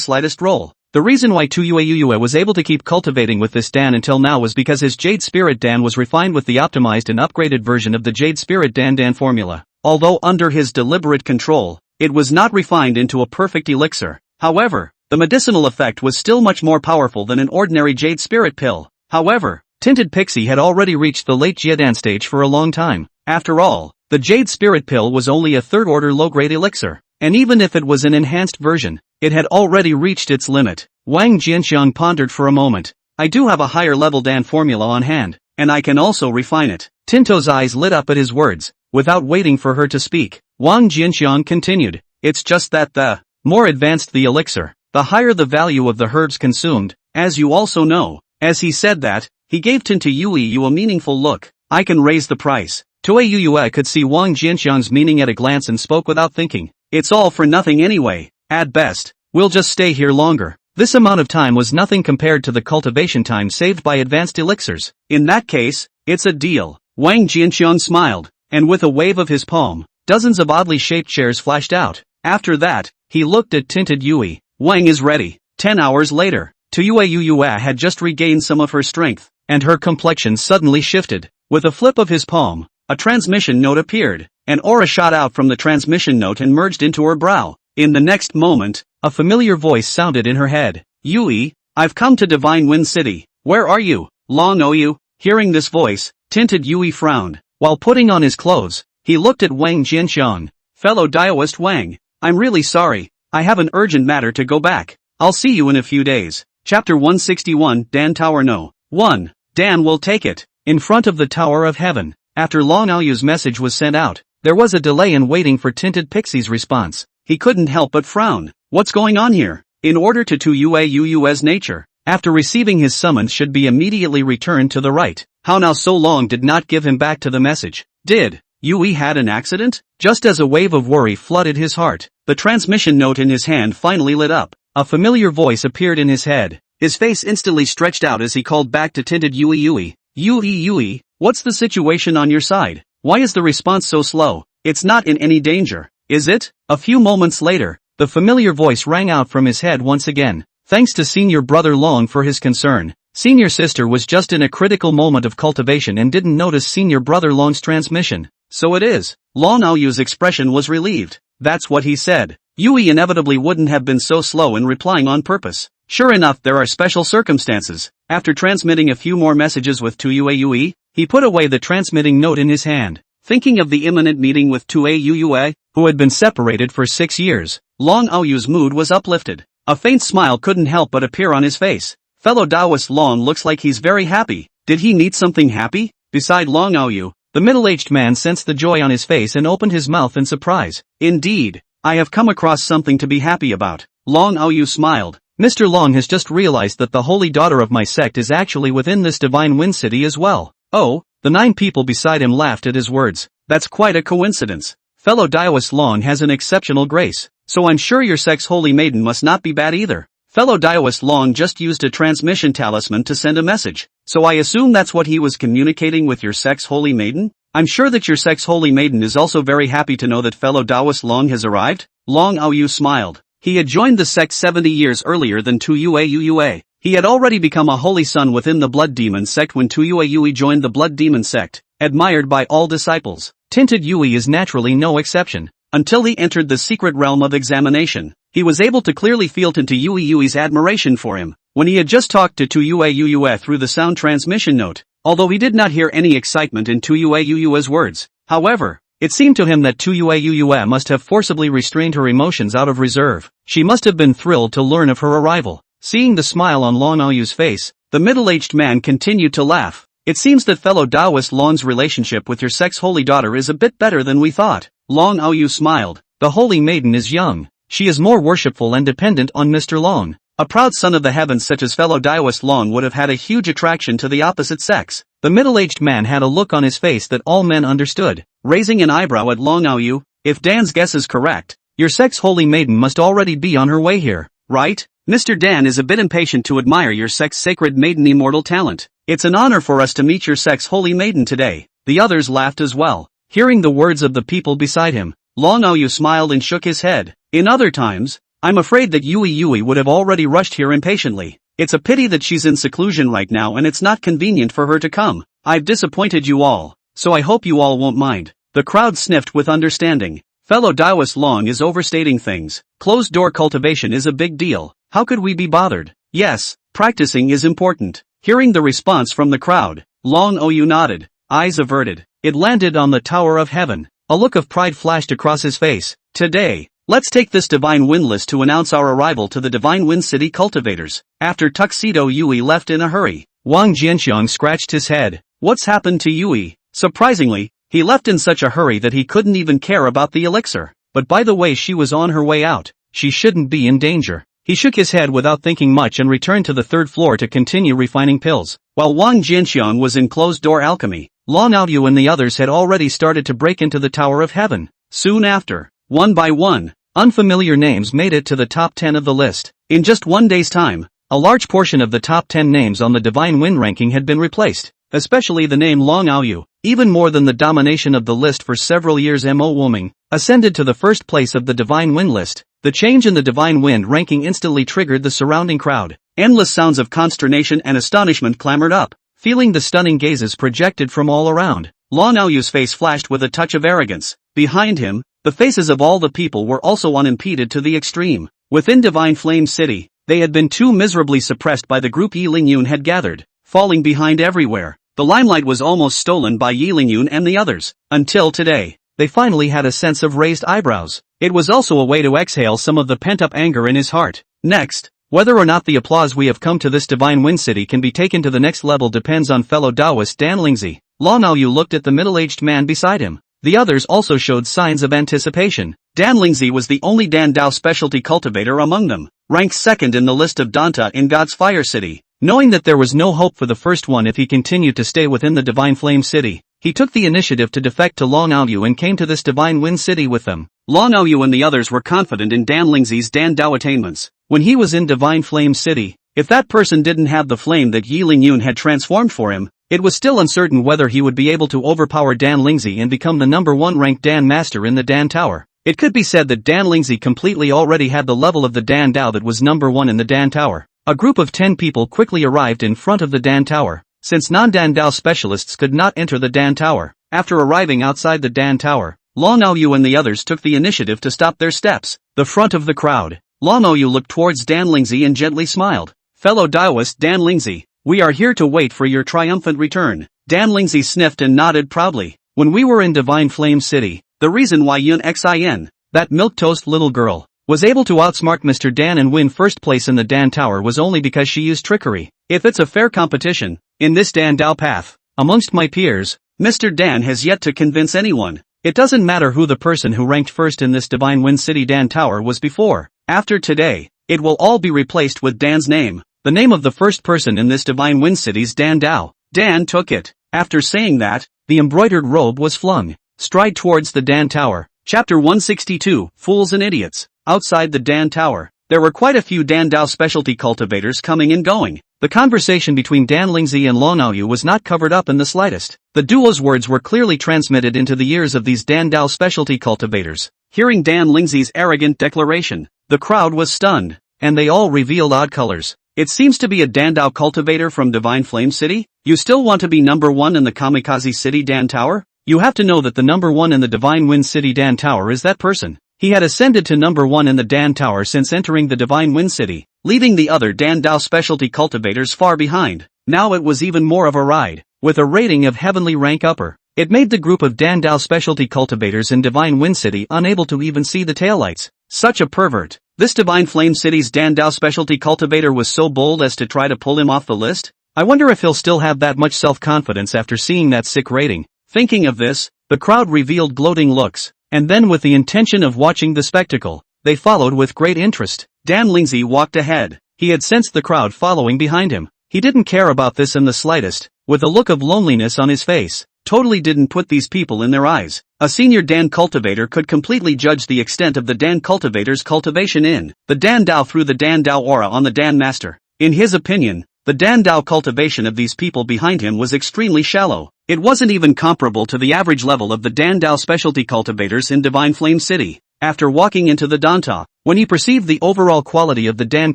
Speaker 1: slightest role. The reason why Tu Yue was able to keep cultivating with this Dan until now was because his Jade Spirit Dan was refined with the optimized and upgraded version of the Jade Spirit Dan formula. Although under his deliberate control, it was not refined into a perfect elixir. However, the medicinal effect was still much more powerful than an ordinary Jade Spirit Pill. However, Tinted Pixie had already reached the late Jiadan stage for a long time. After all, the Jade Spirit Pill was only a third-order low-grade elixir, and even if it was an enhanced version, it had already reached its limit. Wang Jianxiang pondered for a moment. I do have a higher-level Dan formula on hand, and I can also refine it. Tinto's eyes lit up at his words. Without waiting for her to speak, Wang Jianxiang continued. It's just that the more advanced the elixir, the higher the value of the herbs consumed, as you also know. As he said that, he gave Tinta Yui a meaningful look. I can raise the price. Tue Yue could see Wang Jianxiang's meaning at a glance and spoke without thinking. It's all for nothing anyway. At best, we'll just stay here longer. This amount of time was nothing compared to the cultivation time saved by advanced elixirs. In that case, it's a deal. Wang Jianxiang smiled, and with a wave of his palm, dozens of oddly shaped chairs flashed out. After that, he looked at Tinted Yui. Wang is ready. 10 hours later, Tue Yue had just regained some of her strength, and her complexion suddenly shifted. With a flip of his palm, a transmission note appeared. An aura shot out from the transmission note and merged into her brow. In the next moment, a familiar voice sounded in her head. Yui, I've come to Divine Wind City. Where are you? Long Aoyu. Hearing this voice, Tinted Yui frowned. While putting on his clothes, he looked at Wang Jianxiang. Fellow Daoist Wang, I'm really sorry. I have an urgent matter to go back. I'll see you in a few days. Chapter 161 Dan Tower No. 1. Dan will take it. In front of the Tower of Heaven, after Long Aoyu's message was sent out, there was a delay in waiting for Tinted Pixie's response. He couldn't help but frown. What's going on here? In order to Tu Yue's nature, after receiving his summons should be immediately returned to the right. How now so long did not give him back to the message? Did Yui had an accident? Just as a wave of worry flooded his heart, the transmission note in his hand finally lit up. A familiar voice appeared in his head. His face instantly stretched out as he called back to Tinted Yui. Yui, what's the situation on your side? Why is the response so slow? It's not in any danger, is it? A few moments later, the familiar voice rang out from his head once again. Thanks to Senior Brother Long for his concern. Senior Sister was just in a critical moment of cultivation and didn't notice Senior Brother Long's transmission. So it is. Long Aoyu's expression was relieved. That's what he said. Yui inevitably wouldn't have been so slow in replying on purpose. Sure enough, there are special circumstances. After transmitting a few more messages with Tu Yui, He put away the transmitting note in his hand. Thinking of the imminent meeting with 2A, who had been separated for 6 years, Long Aoyu's mood was uplifted. A faint smile couldn't help but appear on his face. Fellow Taoist Long looks like he's very happy. Did he need something happy? Beside Long Aoyu, the middle-aged man sensed the joy on his face and opened his mouth in surprise. Indeed, I have come across something to be happy about. Long Aoyu smiled. Mr. Long has just realized that the holy daughter of my sect is actually within this divine wind city as well. Oh, the 9 people beside him laughed at his words. That's quite a coincidence. Fellow Taoist Long has an exceptional grace, so I'm sure your sect's holy maiden must not be bad either. Fellow Taoist Long just used a transmission talisman to send a message, so I assume that's what he was communicating with your sect's holy maiden? I'm sure that your sect's holy maiden is also very happy to know that fellow Taoist Long has arrived? Long Aoyu smiled. He had joined the sect 70 years earlier than Tuyue. He had already become a holy son within the Blood Demon sect when Tuyue joined the Blood Demon sect, admired by all disciples. Tinted Yui is naturally no exception. Until he entered the secret realm of examination, he was able to clearly feel Tinted Yui's admiration for him, when he had just talked to Tuyue through the sound transmission note, although he did not hear any excitement in Tuyue's words. However, it seemed to him that Tuyue must have forcibly restrained her emotions out of reserve. She must have been thrilled to learn of her arrival. Seeing the smile on Long Aoyu's face, the middle-aged man continued to laugh. It seems that fellow Taoist Long's relationship with your sect's holy daughter is a bit better than we thought. Long Aoyu smiled. The holy maiden is young. She is more worshipful and dependent on Mr. Long. A proud son of the heavens such as fellow Taoist Long would have had a huge attraction to the opposite sex. The middle-aged man had a look on his face that all men understood. Raising an eyebrow at Long Aoyu, if Dan's guess is correct, your sect's holy maiden must already be on her way here, right? Mr. Dan is a bit impatient to admire your sect's sacred maiden immortal talent. It's an honor for us to meet your sect's holy maiden today. The others laughed as well. Hearing the words of the people beside him, Long Aoyu smiled and shook his head. In other times, I'm afraid that Yui would have already rushed here impatiently. It's a pity that she's in seclusion right now and it's not convenient for her to come. I've disappointed you all, so I hope you all won't mind. The crowd sniffed with understanding. Fellow Taoist Long is overstating things. Closed-door cultivation is a big deal. How could we be bothered? Yes, practicing is important. Hearing the response from the crowd, Long Aoyu nodded, eyes averted. It landed on the Tower of Heaven. A look of pride flashed across his face. Today, let's take this divine wind list to announce our arrival to the divine wind city cultivators. After Tuxedo Yui left in a hurry, Wang Jianxiang scratched his head. What's happened to Yui? Surprisingly, he left in such a hurry that he couldn't even care about the elixir. But by the way, she was on her way out. She shouldn't be in danger. He shook his head without thinking much and returned to the 3rd floor to continue refining pills. While Wang Jianxiang was in closed-door alchemy, Long Aoyu and the others had already started to break into the Tower of Heaven. Soon after, one by one, unfamiliar names made it to the top 10 of the list. In just one day's time, a large portion of the top 10 names on the Divine Wind ranking had been replaced, especially the name Long Aoyu. Even more than the domination of the list for several years, Mo Woming ascended to the 1st place of the Divine Wind list. The change in the Divine Wind ranking instantly triggered the surrounding crowd. Endless sounds of consternation and astonishment clamored up, feeling the stunning gazes projected from all around. Long Aoyu's face flashed with a touch of arrogance. Behind him, the faces of all the people were also unimpeded to the extreme. Within Divine Flame City, they had been too miserably suppressed by the group Yi Lingyun had gathered, falling behind everywhere. The limelight was almost stolen by Yi Lingyun and the others. Until today, they finally had a sense of raised eyebrows. It was also a way to exhale some of the pent-up anger in his heart. Next, whether or not the applause we have come to this divine wind city can be taken to the next level depends on fellow Taoist Dan Lingzi. Long Aoyu looked at the middle-aged man beside him. The others also showed signs of anticipation. Dan Lingzi was the only Dan Dao specialty cultivator among them, ranked 2nd in the list of Danta in God's Fire City. Knowing that there was no hope for the first one if he continued to stay within the Divine Flame City, he took the initiative to defect to Long Aoyu and came to this Divine Wind City with them. Long Aoyu and the others were confident in Dan Lingzi's Dan Dao attainments. When he was in Divine Flame City, if that person didn't have the flame that Yi Lingyun had transformed for him, it was still uncertain whether he would be able to overpower Dan Lingzi and become the number 1 ranked Dan Master in the Dan Tower. It could be said that Dan Lingzi completely already had the level of the Dan Dao that was number 1 in the Dan Tower. A group of 10 people quickly arrived in front of the Dan Tower. Since non-Dan Dao specialists could not enter the Dan Tower, after arriving outside the Dan Tower, Long Aoyu and the others took the initiative to stop their steps. The front of the crowd. Long Aoyu looked towards Dan Lingzi and gently smiled. Fellow Taoist Dan Lingzi, we are here to wait for your triumphant return. Dan Lingzi sniffed and nodded proudly. When we were in Divine Flame City, the reason why Yun Xin, that milquetoast little girl, was able to outsmart Mr. Dan and win first place in the Dan Tower was only because she used trickery. If it's a fair competition, in this Dan Dao path, amongst my peers, Mr. Dan has yet to convince anyone. It doesn't matter who the person who ranked first in this Divine Wind City Dan Tower was before. After today, it will all be replaced with Dan's name, the name of the first person in this Divine Wind City's Dan Dao. Dan took it. After saying that, the embroidered robe was flung. Stride towards the Dan Tower. Chapter 162, Fools and Idiots. Outside the Dan Tower, there were quite a few Dan Dao specialty cultivators coming and going. The conversation between Dan Lingzi and Lo Naoyu was not covered up in the slightest. The duo's words were clearly transmitted into the ears of these Dan Dao specialty cultivators. Hearing Dan Lingzi's arrogant declaration, the crowd was stunned, and they all revealed odd colors. It seems to be a Dan Dao cultivator from Divine Flame City? You still want to be number one in the Kamikaze City Dan Tower? You have to know that the number one in the Divine Wind City Dan Tower is that person. He had ascended to number one in the Dan Tower since entering the Divine Wind City, leaving the other Dan Dao specialty cultivators far behind. Now it was even more of a ride, with a rating of heavenly rank upper. It made the group of Dan Dao specialty cultivators in Divine Wind City unable to even see the taillights. Such a pervert. This Divine Flame City's Dan Dao specialty cultivator was so bold as to try to pull him off the list? I wonder if he'll still have that much self-confidence after seeing that sick rating. Thinking of this, the crowd revealed gloating looks, and then with the intention of watching the spectacle, they followed with great interest. Dan Lingzi walked ahead. He had sensed the crowd following behind him. He didn't care about this in the slightest, with a look of loneliness on his face. Totally didn't put these people in their eyes. A senior Dan cultivator could completely judge the extent of the Dan cultivator's cultivation in the Dan Dao through the Dan Dao aura on the Dan Master. In his opinion, the Dan Dao cultivation of these people behind him was extremely shallow. It wasn't even comparable to the average level of the Dan Dao specialty cultivators in Divine Flame City. After walking into the Danta, when he perceived the overall quality of the Dan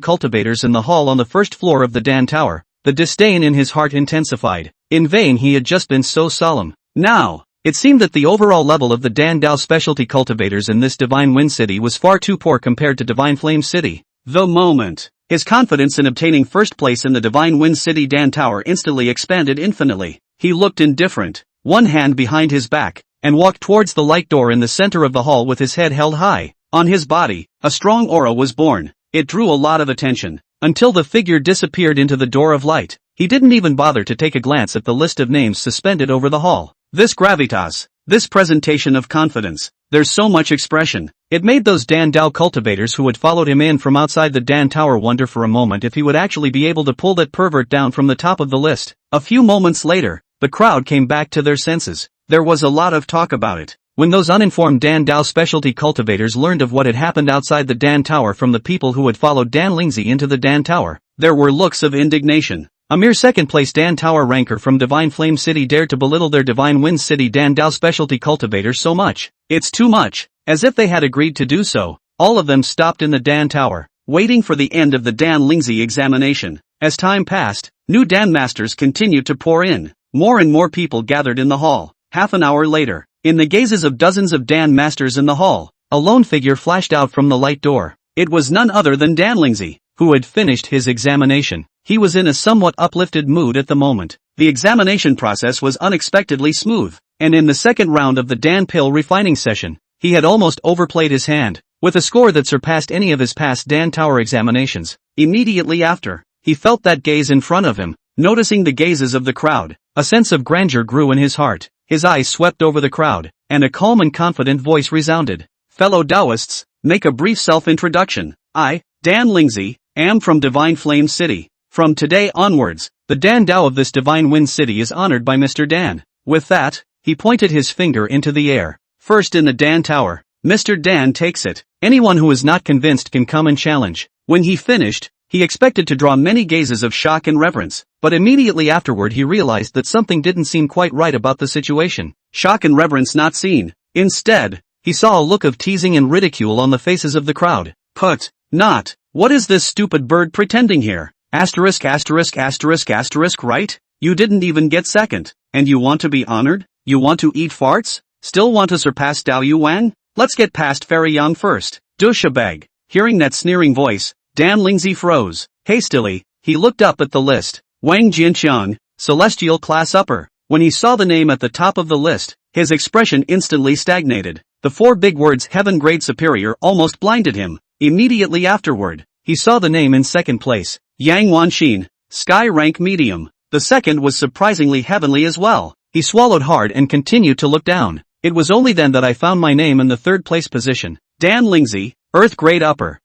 Speaker 1: cultivators in the hall on the first floor of the Dan Tower, the disdain in his heart intensified. In vain he had just been so solemn. Now, it seemed that the overall level of the Dan Dao specialty cultivators in this Divine Wind City was far too poor compared to Divine Flame City. The moment, his confidence in obtaining first place in the Divine Wind City Dan Tower instantly expanded infinitely. He looked indifferent, one hand behind his back, and walked towards the light door in the center of the hall with his head held high. On his body, a strong aura was born. It drew a lot of attention, until the figure disappeared into the door of light. He didn't even bother to take a glance at the list of names suspended over the hall. This gravitas, this presentation of confidence, there's so much expression. It made those Dan Dao cultivators who had followed him in from outside the Dan Tower wonder for a moment if he would actually be able to pull that pervert down from the top of the list. A few moments later, the crowd came back to their senses. There was a lot of talk about it. When those uninformed Dan Dao specialty cultivators learned of what had happened outside the Dan Tower from the people who had followed Dan Lingzi into the Dan Tower, there were looks of indignation. A mere second-place Dan Tower ranker from Divine Flame City dared to belittle their Divine Wind City Dan Dao specialty cultivators so much. It's too much. As if they had agreed to do so, all of them stopped in the Dan Tower, waiting for the end of the Dan Lingzi examination. As time passed, new Dan Masters continued to pour in. More and more people gathered in the hall. Half an hour later, in the gazes of dozens of Dan Masters in the hall, a lone figure flashed out from the light door. It was none other than Dan Lingzi, who had finished his examination. He was in a somewhat uplifted mood at the moment. The examination process was unexpectedly smooth, and in the second round of the Dan Pill refining session, he had almost overplayed his hand, with a score that surpassed any of his past Dan Tower examinations. Immediately after, he felt that gaze in front of him. Noticing the gazes of the crowd, a sense of grandeur grew in his heart. His eyes swept over the crowd, and a calm and confident voice resounded. Fellow Taoists, make a brief self-introduction. I, Dan Lingzi, am from Divine Flame City. From today onwards, the Dan Dao of this Divine Wind City is honored by Mr. Dan. With that, he pointed his finger into the air. First in the Dan Tower, Mr. Dan takes it. Anyone who is not convinced can come and challenge. When he finished, he expected to draw many gazes of shock and reverence, but immediately afterward he realized that something didn't seem quite right about the situation. Shock and reverence not seen. Instead, he saw a look of teasing and ridicule on the faces of the crowd. Put, not, what is this stupid bird pretending here? Asterisk asterisk asterisk asterisk right? You didn't even get second, and you want to be honored? You want to eat farts? Still want to surpass Dao Yu Wang? Let's get past Fairy Yang first. Douchebag. Hearing that sneering voice, Dan Lingzi froze. Hastily, he looked up at the list. Wang Jianqiang, Celestial Class Upper. When he saw the name at the top of the list, his expression instantly stagnated. The 4 big words Heaven Grade Superior almost blinded him. Immediately afterward, he saw the name in second place, Yang Wanxin, Sky Rank Medium. The second was surprisingly heavenly as well. He swallowed hard and continued to look down. It was only then that I found my name in the third place position. Dan Lingzi, Earth Grade Upper.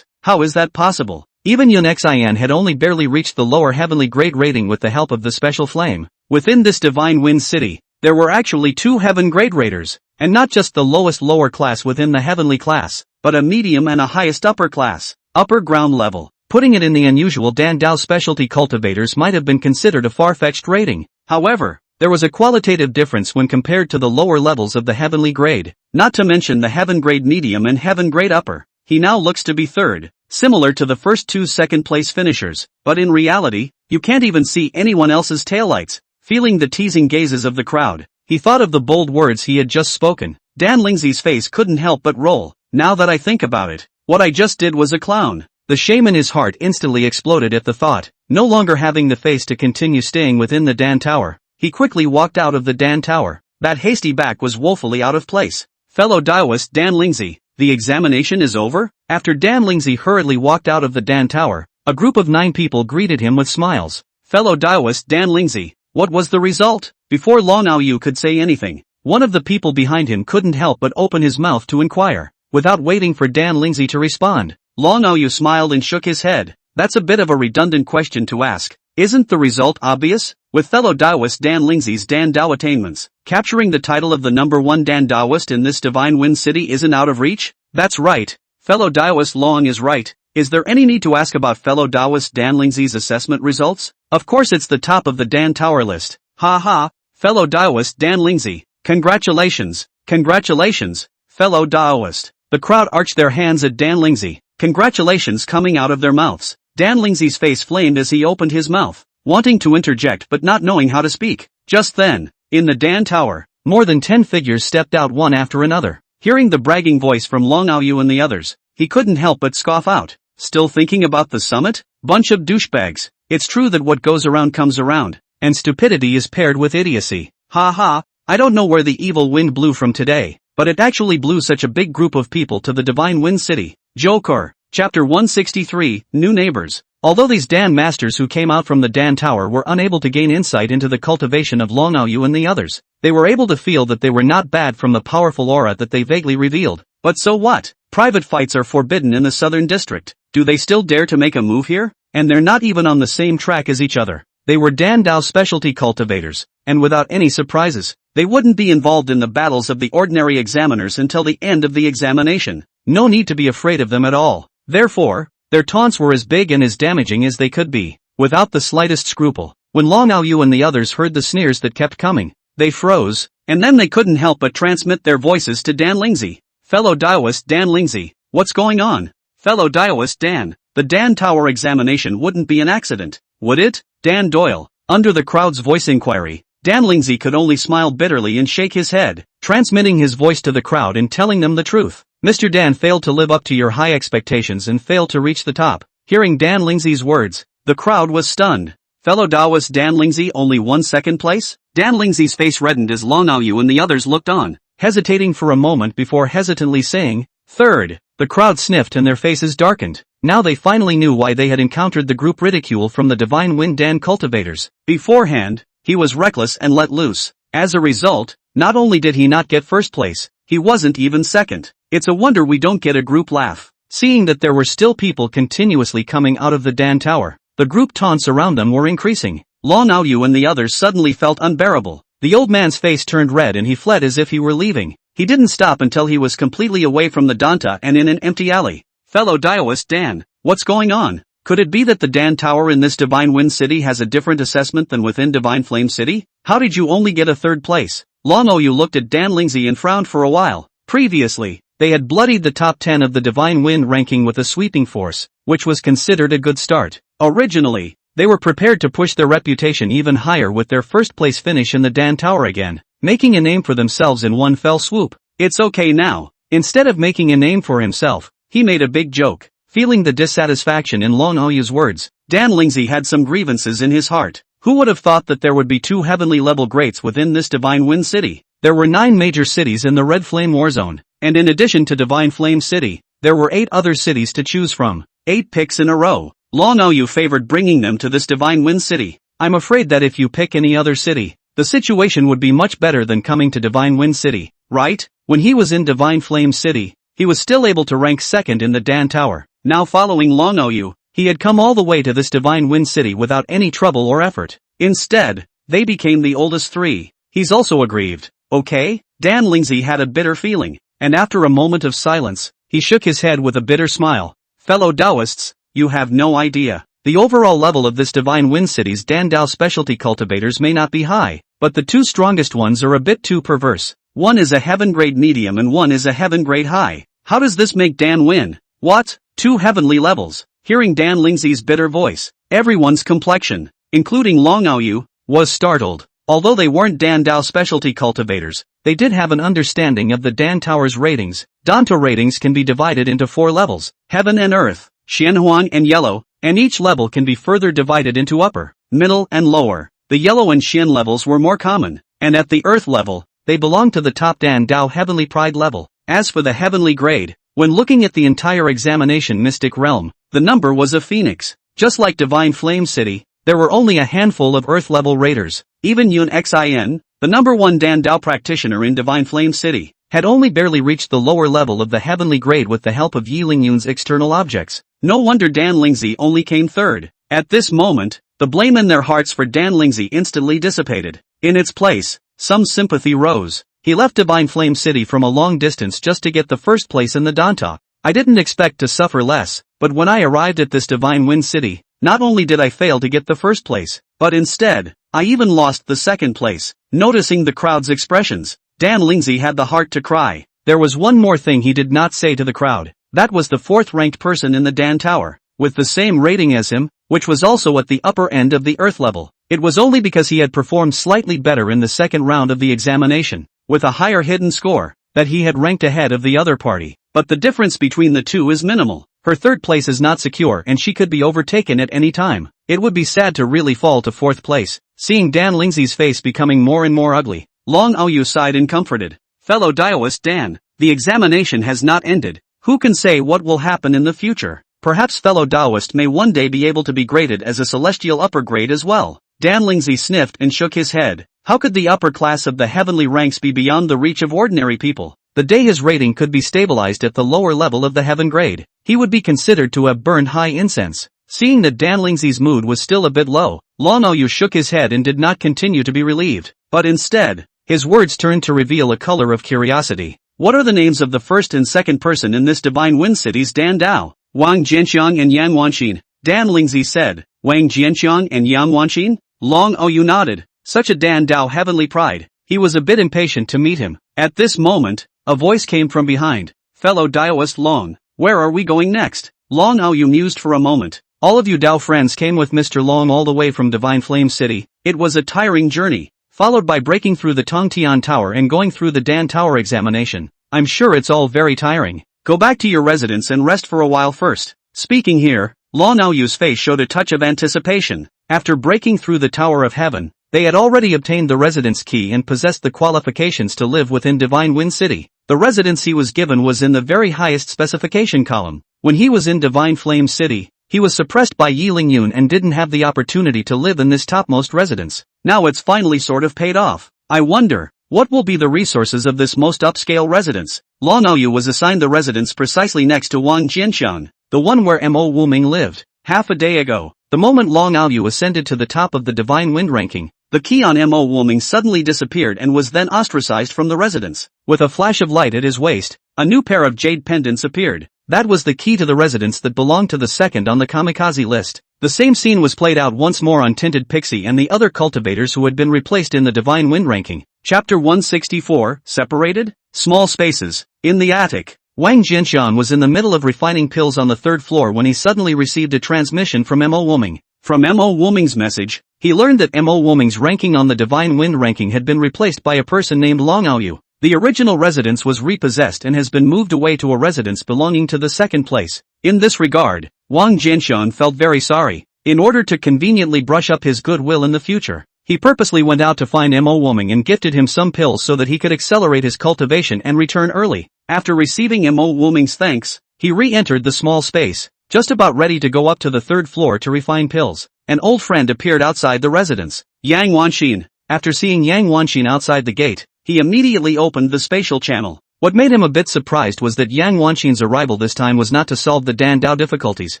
Speaker 1: How is that possible? Even Yun Xian had only barely reached the lower heavenly grade rating with the help of the special flame. Within this Divine Wind City, there were actually 2 heaven grade raters, and not just the lowest lower class within the heavenly class, but a medium and a highest upper class, upper ground level. Putting it in the unusual Dan Dao specialty cultivators might have been considered a far-fetched rating. However, there was a qualitative difference when compared to the lower levels of the heavenly grade, not to mention the heaven grade medium and heaven grade upper. He now looks to be third, similar to the first 2 second-place finishers, but in reality, you can't even see anyone else's taillights. Feeling the teasing gazes of the crowd, he thought of the bold words he had just spoken. Dan Lingzi's face couldn't help but roll. Now that I think about it, what I just did was a clown. The shame in his heart instantly exploded at the thought. No longer having the face to continue staying within the Dan Tower, he quickly walked out of the Dan Tower. That hasty back was woefully out of place. Fellow Daoist Dan Lingzi, the examination is over? After Dan Lingzi hurriedly walked out of the Dan Tower, a group of 9 people greeted him with smiles. Fellow Daoist Dan Lingzi, what was the result? Before Long Aoyu could say anything, one of the people behind him couldn't help but open his mouth to inquire. Without waiting for Dan Lingzi to respond, Long Aoyu smiled and shook his head. That's a bit of a redundant question to ask. Isn't the result obvious? With fellow Daoist Dan Lingzi's Dan Dao attainments, capturing the title of the #1 Dan Daoist in this Divine Wind City isn't out of reach? That's right. Fellow Daoist Long is right. Is there any need to ask about fellow Daoist Dan Lingzi's assessment results? Of course it's the top of the Dan Tower list. Ha ha, fellow Daoist Dan Lingzi. Congratulations, congratulations, fellow Daoist. The crowd arched their hands at Dan Lingzi, congratulations coming out of their mouths. Dan Lingzi's face flamed as he opened his mouth, wanting to interject but not knowing how to speak. Just then, in the Dan Tower, more than 10 figures stepped out one after another. Hearing the bragging voice from Long Aoyu and the others, he couldn't help but scoff out. Still thinking about the summit? Bunch of douchebags. It's true that what goes around comes around, and stupidity is paired with idiocy. Ha ha, I don't know where the evil wind blew from today, but it actually blew such a big group of people to the Divine Wind City. Joker, Chapter 163, New Neighbors. Although these Dan masters who came out from the Dan Tower were unable to gain insight into the cultivation of Long Aoyu and the others, they were able to feel that they were not bad from the powerful aura that they vaguely revealed. But so what? Private fights are forbidden in the Southern District. Do they still dare to make a move here? And they're not even on the same track as each other. They were Dan Dao specialty cultivators, and without any surprises, they wouldn't be involved in the battles of the ordinary examiners until the end of the examination. No need to be afraid of them at all. Therefore, their taunts were as big and as damaging as they could be, without the slightest scruple. When Long Aoyu and the others heard the sneers that kept coming, they froze, and then they couldn't help but transmit their voices to Dan Lingzi. Fellow Daoist Dan Lingzi, what's going on? Fellow Daoist Dan, the Dan Tower examination wouldn't be an accident, would it? Dan Doyle, under the crowd's voice inquiry, Dan Lingzi could only smile bitterly and shake his head, transmitting his voice to the crowd and telling them the truth. Mr. Dan failed to live up to your high expectations and failed to reach the top. Hearing Dan Lingzi's words, the crowd was stunned. Fellow Daoist Dan Lingzi only won second place? Dan Lingzi's face reddened as Long Aoyu and the others looked on, hesitating for a moment before hesitantly saying, third. The crowd sniffed and their faces darkened. Now they finally knew why they had encountered the group ridicule from the Divine Wind Dan cultivators. Beforehand, he was reckless and let loose. As a result, not only did he not get first place, he wasn't even second. It's a wonder we don't get a group laugh. Seeing that there were still people continuously coming out of the Dan Tower, the group taunts around them were increasing. Long Aoyu and the others suddenly felt unbearable. The old man's face turned red and he fled as if he were leaving. He didn't stop until he was completely away from the Danta and in an empty alley. Fellow Daoist Dan, what's going on? Could it be that the Dan Tower in this Divine Wind City has a different assessment than within Divine Flame City? How did you only get a third place? Long Aoyu looked at Dan Lingzi and frowned for a while. Previously, they had bloodied the top 10 of the Divine Wind ranking with a sweeping force, which was considered a good start. Originally, they were prepared to push their reputation even higher with their first place finish in the Dan Tower again, making a name for themselves in one fell swoop. It's okay now. Instead of making a name for himself, he made a big joke. Feeling the dissatisfaction in Long Aoyu's words, Dan Lingzi had some grievances in his heart. Who would have thought that there would be 2 heavenly level greats within this Divine Wind City? There were 9 major cities in the Red Flame War Zone, and in addition to Divine Flame City, there were 8 other cities to choose from. 8 picks in a row. Long Aoyu favored bringing them to this Divine Wind City. I'm afraid that if you pick any other city, the situation would be much better than coming to Divine Wind City, right? When he was in Divine Flame City, he was still able to rank second in the Dan Tower. Now following Long Aoyu, he had come all the way to this Divine Wind City without any trouble or effort. Instead, they became the oldest 3. He's also aggrieved. Okay? Dan Lingzi had a bitter feeling, and after a moment of silence, he shook his head with a bitter smile. Fellow Taoists, you have no idea. The overall level of this Divine Wind City's Dan Dao specialty cultivators may not be high, but the 2 strongest ones are a bit too perverse. One is a heaven grade medium and one is a heaven grade high. How does this make Dan win? What? 2 heavenly levels. Hearing Dan Lingzi's bitter voice, everyone's complexion, including Long Aoyu, was startled. Although they weren't Dan Dao specialty cultivators, they did have an understanding of the Dan Tower's ratings. Danto ratings can be divided into 4 levels, Heaven and Earth, Xianhuang and Yellow, and each level can be further divided into upper, middle and lower. The Yellow and Xian levels were more common, and at the Earth level, they belonged to the top Dan Dao Heavenly Pride level. As for the heavenly grade, when looking at the entire examination Mystic Realm, the number was a phoenix. Just like Divine Flame City, there were only a handful of Earth-level raiders. Even Yun Xin, the number 1 Dan Dao practitioner in Divine Flame City, had only barely reached the lower level of the heavenly grade with the help of Yi Lingyun's external objects. No wonder Dan Lingzi only came third. At this moment, the blame in their hearts for Dan Lingzi instantly dissipated. In its place, some sympathy rose. He left Divine Flame City from a long distance just to get the first place in the Danta. I didn't expect to suffer less, but when I arrived at this Divine Wind City, not only did I fail to get the first place, but instead, I even lost the second place. Noticing the crowd's expressions, Dan Lingzi had the heart to cry. There was one more thing he did not say to the crowd. That was the 4th ranked person in the Dan Tower, with the same rating as him, which was also at the upper end of the Earth level. It was only because he had performed slightly better in the second round of the examination, with a higher hidden score, that he had ranked ahead of the other party. But the difference between the 2 is minimal. Her 3rd place is not secure and she could be overtaken at any time. It would be sad to really fall to 4th place. Seeing Dan Lingzi's face becoming more and more ugly, Long Aoyu sighed and comforted. Fellow Daoist Dan, the examination has not ended. Who can say what will happen in the future? Perhaps fellow Daoist may one day be able to be graded as a celestial upper grade as well. Dan Lingzi sniffed and shook his head. How could the upper class of the heavenly ranks be beyond the reach of ordinary people? The day his rating could be stabilized at the lower level of the heaven grade, he would be considered to have burned high incense. Seeing that Dan Lingzi's mood was still a bit low, Long Aoyu shook his head and did not continue to be relieved, but instead, his words turned to reveal a color of curiosity. What are the names of the first and second person in this Divine Wind City's Dan Dao? Wang Jianxiang and Yang Wanxin, Dan Lingzi said. Wang Jianxiang and Yang Wanxin? Long Aoyu nodded. Such a Dan Dao heavenly pride. He was a bit impatient to meet him. At this moment, a voice came from behind. Fellow Daoist Long, where are we going next? Long Aoyu mused for a moment. All of you Dao friends came with Mr. Long all the way from Divine Flame City. It was a tiring journey, followed by breaking through the Tongtian Tower and going through the Dan Tower examination. I'm sure it's all very tiring. Go back to your residence and rest for a while first. Speaking here, Long Aoyu's face showed a touch of anticipation. After breaking through the Tower of Heaven, they had already obtained the residence key and possessed the qualifications to live within Divine Wind City. The residence he was given was in the very highest specification column. When he was in Divine Flame City, he was suppressed by Yi Lingyun and didn't have the opportunity to live in this topmost residence. Now it's finally sort of paid off. I wonder, what will be the resources of this most upscale residence? Long Aoyu was assigned the residence precisely next to Wang Jianshan, the one where Mo Wuming lived. Half a day ago, the moment Long Aoyu ascended to the top of the Divine Wind ranking, the key on Mo Wuming suddenly disappeared and was then ostracized from the residence. With a flash of light at his waist, a new pair of jade pendants appeared. That was the key to the residence that belonged to the second on the kamikaze list. The same scene was played out once more on Tinted Pixie and the other cultivators who had been replaced in the Divine Wind ranking. Chapter 164, Separated? Small spaces. In the attic, Wang Jianshan was in the middle of refining pills on the 3rd floor when he suddenly received a transmission from Mo Wuming. From Mo Wuming's message, he learned that Mo Wuming's ranking on the Divine Wind ranking had been replaced by a person named Long Aoyu. The original residence was repossessed and has been moved away to a residence belonging to the second place. In this regard, Wang Jianshan felt very sorry. in order to conveniently brush up his goodwill in the future. He purposely went out to find Mo Woming and gifted him some pills so that he could accelerate his cultivation and return early. After receiving Mo Woming's thanks, he re-entered the small space, just about ready to go up to the third floor to refine pills. An old friend appeared outside the residence, Yang Wanxin. After seeing Yang Wanxin outside the gate, he immediately opened the spatial channel. What made him a bit surprised was that Yang Wanxin's arrival this time was not to solve the Dan Dao difficulties,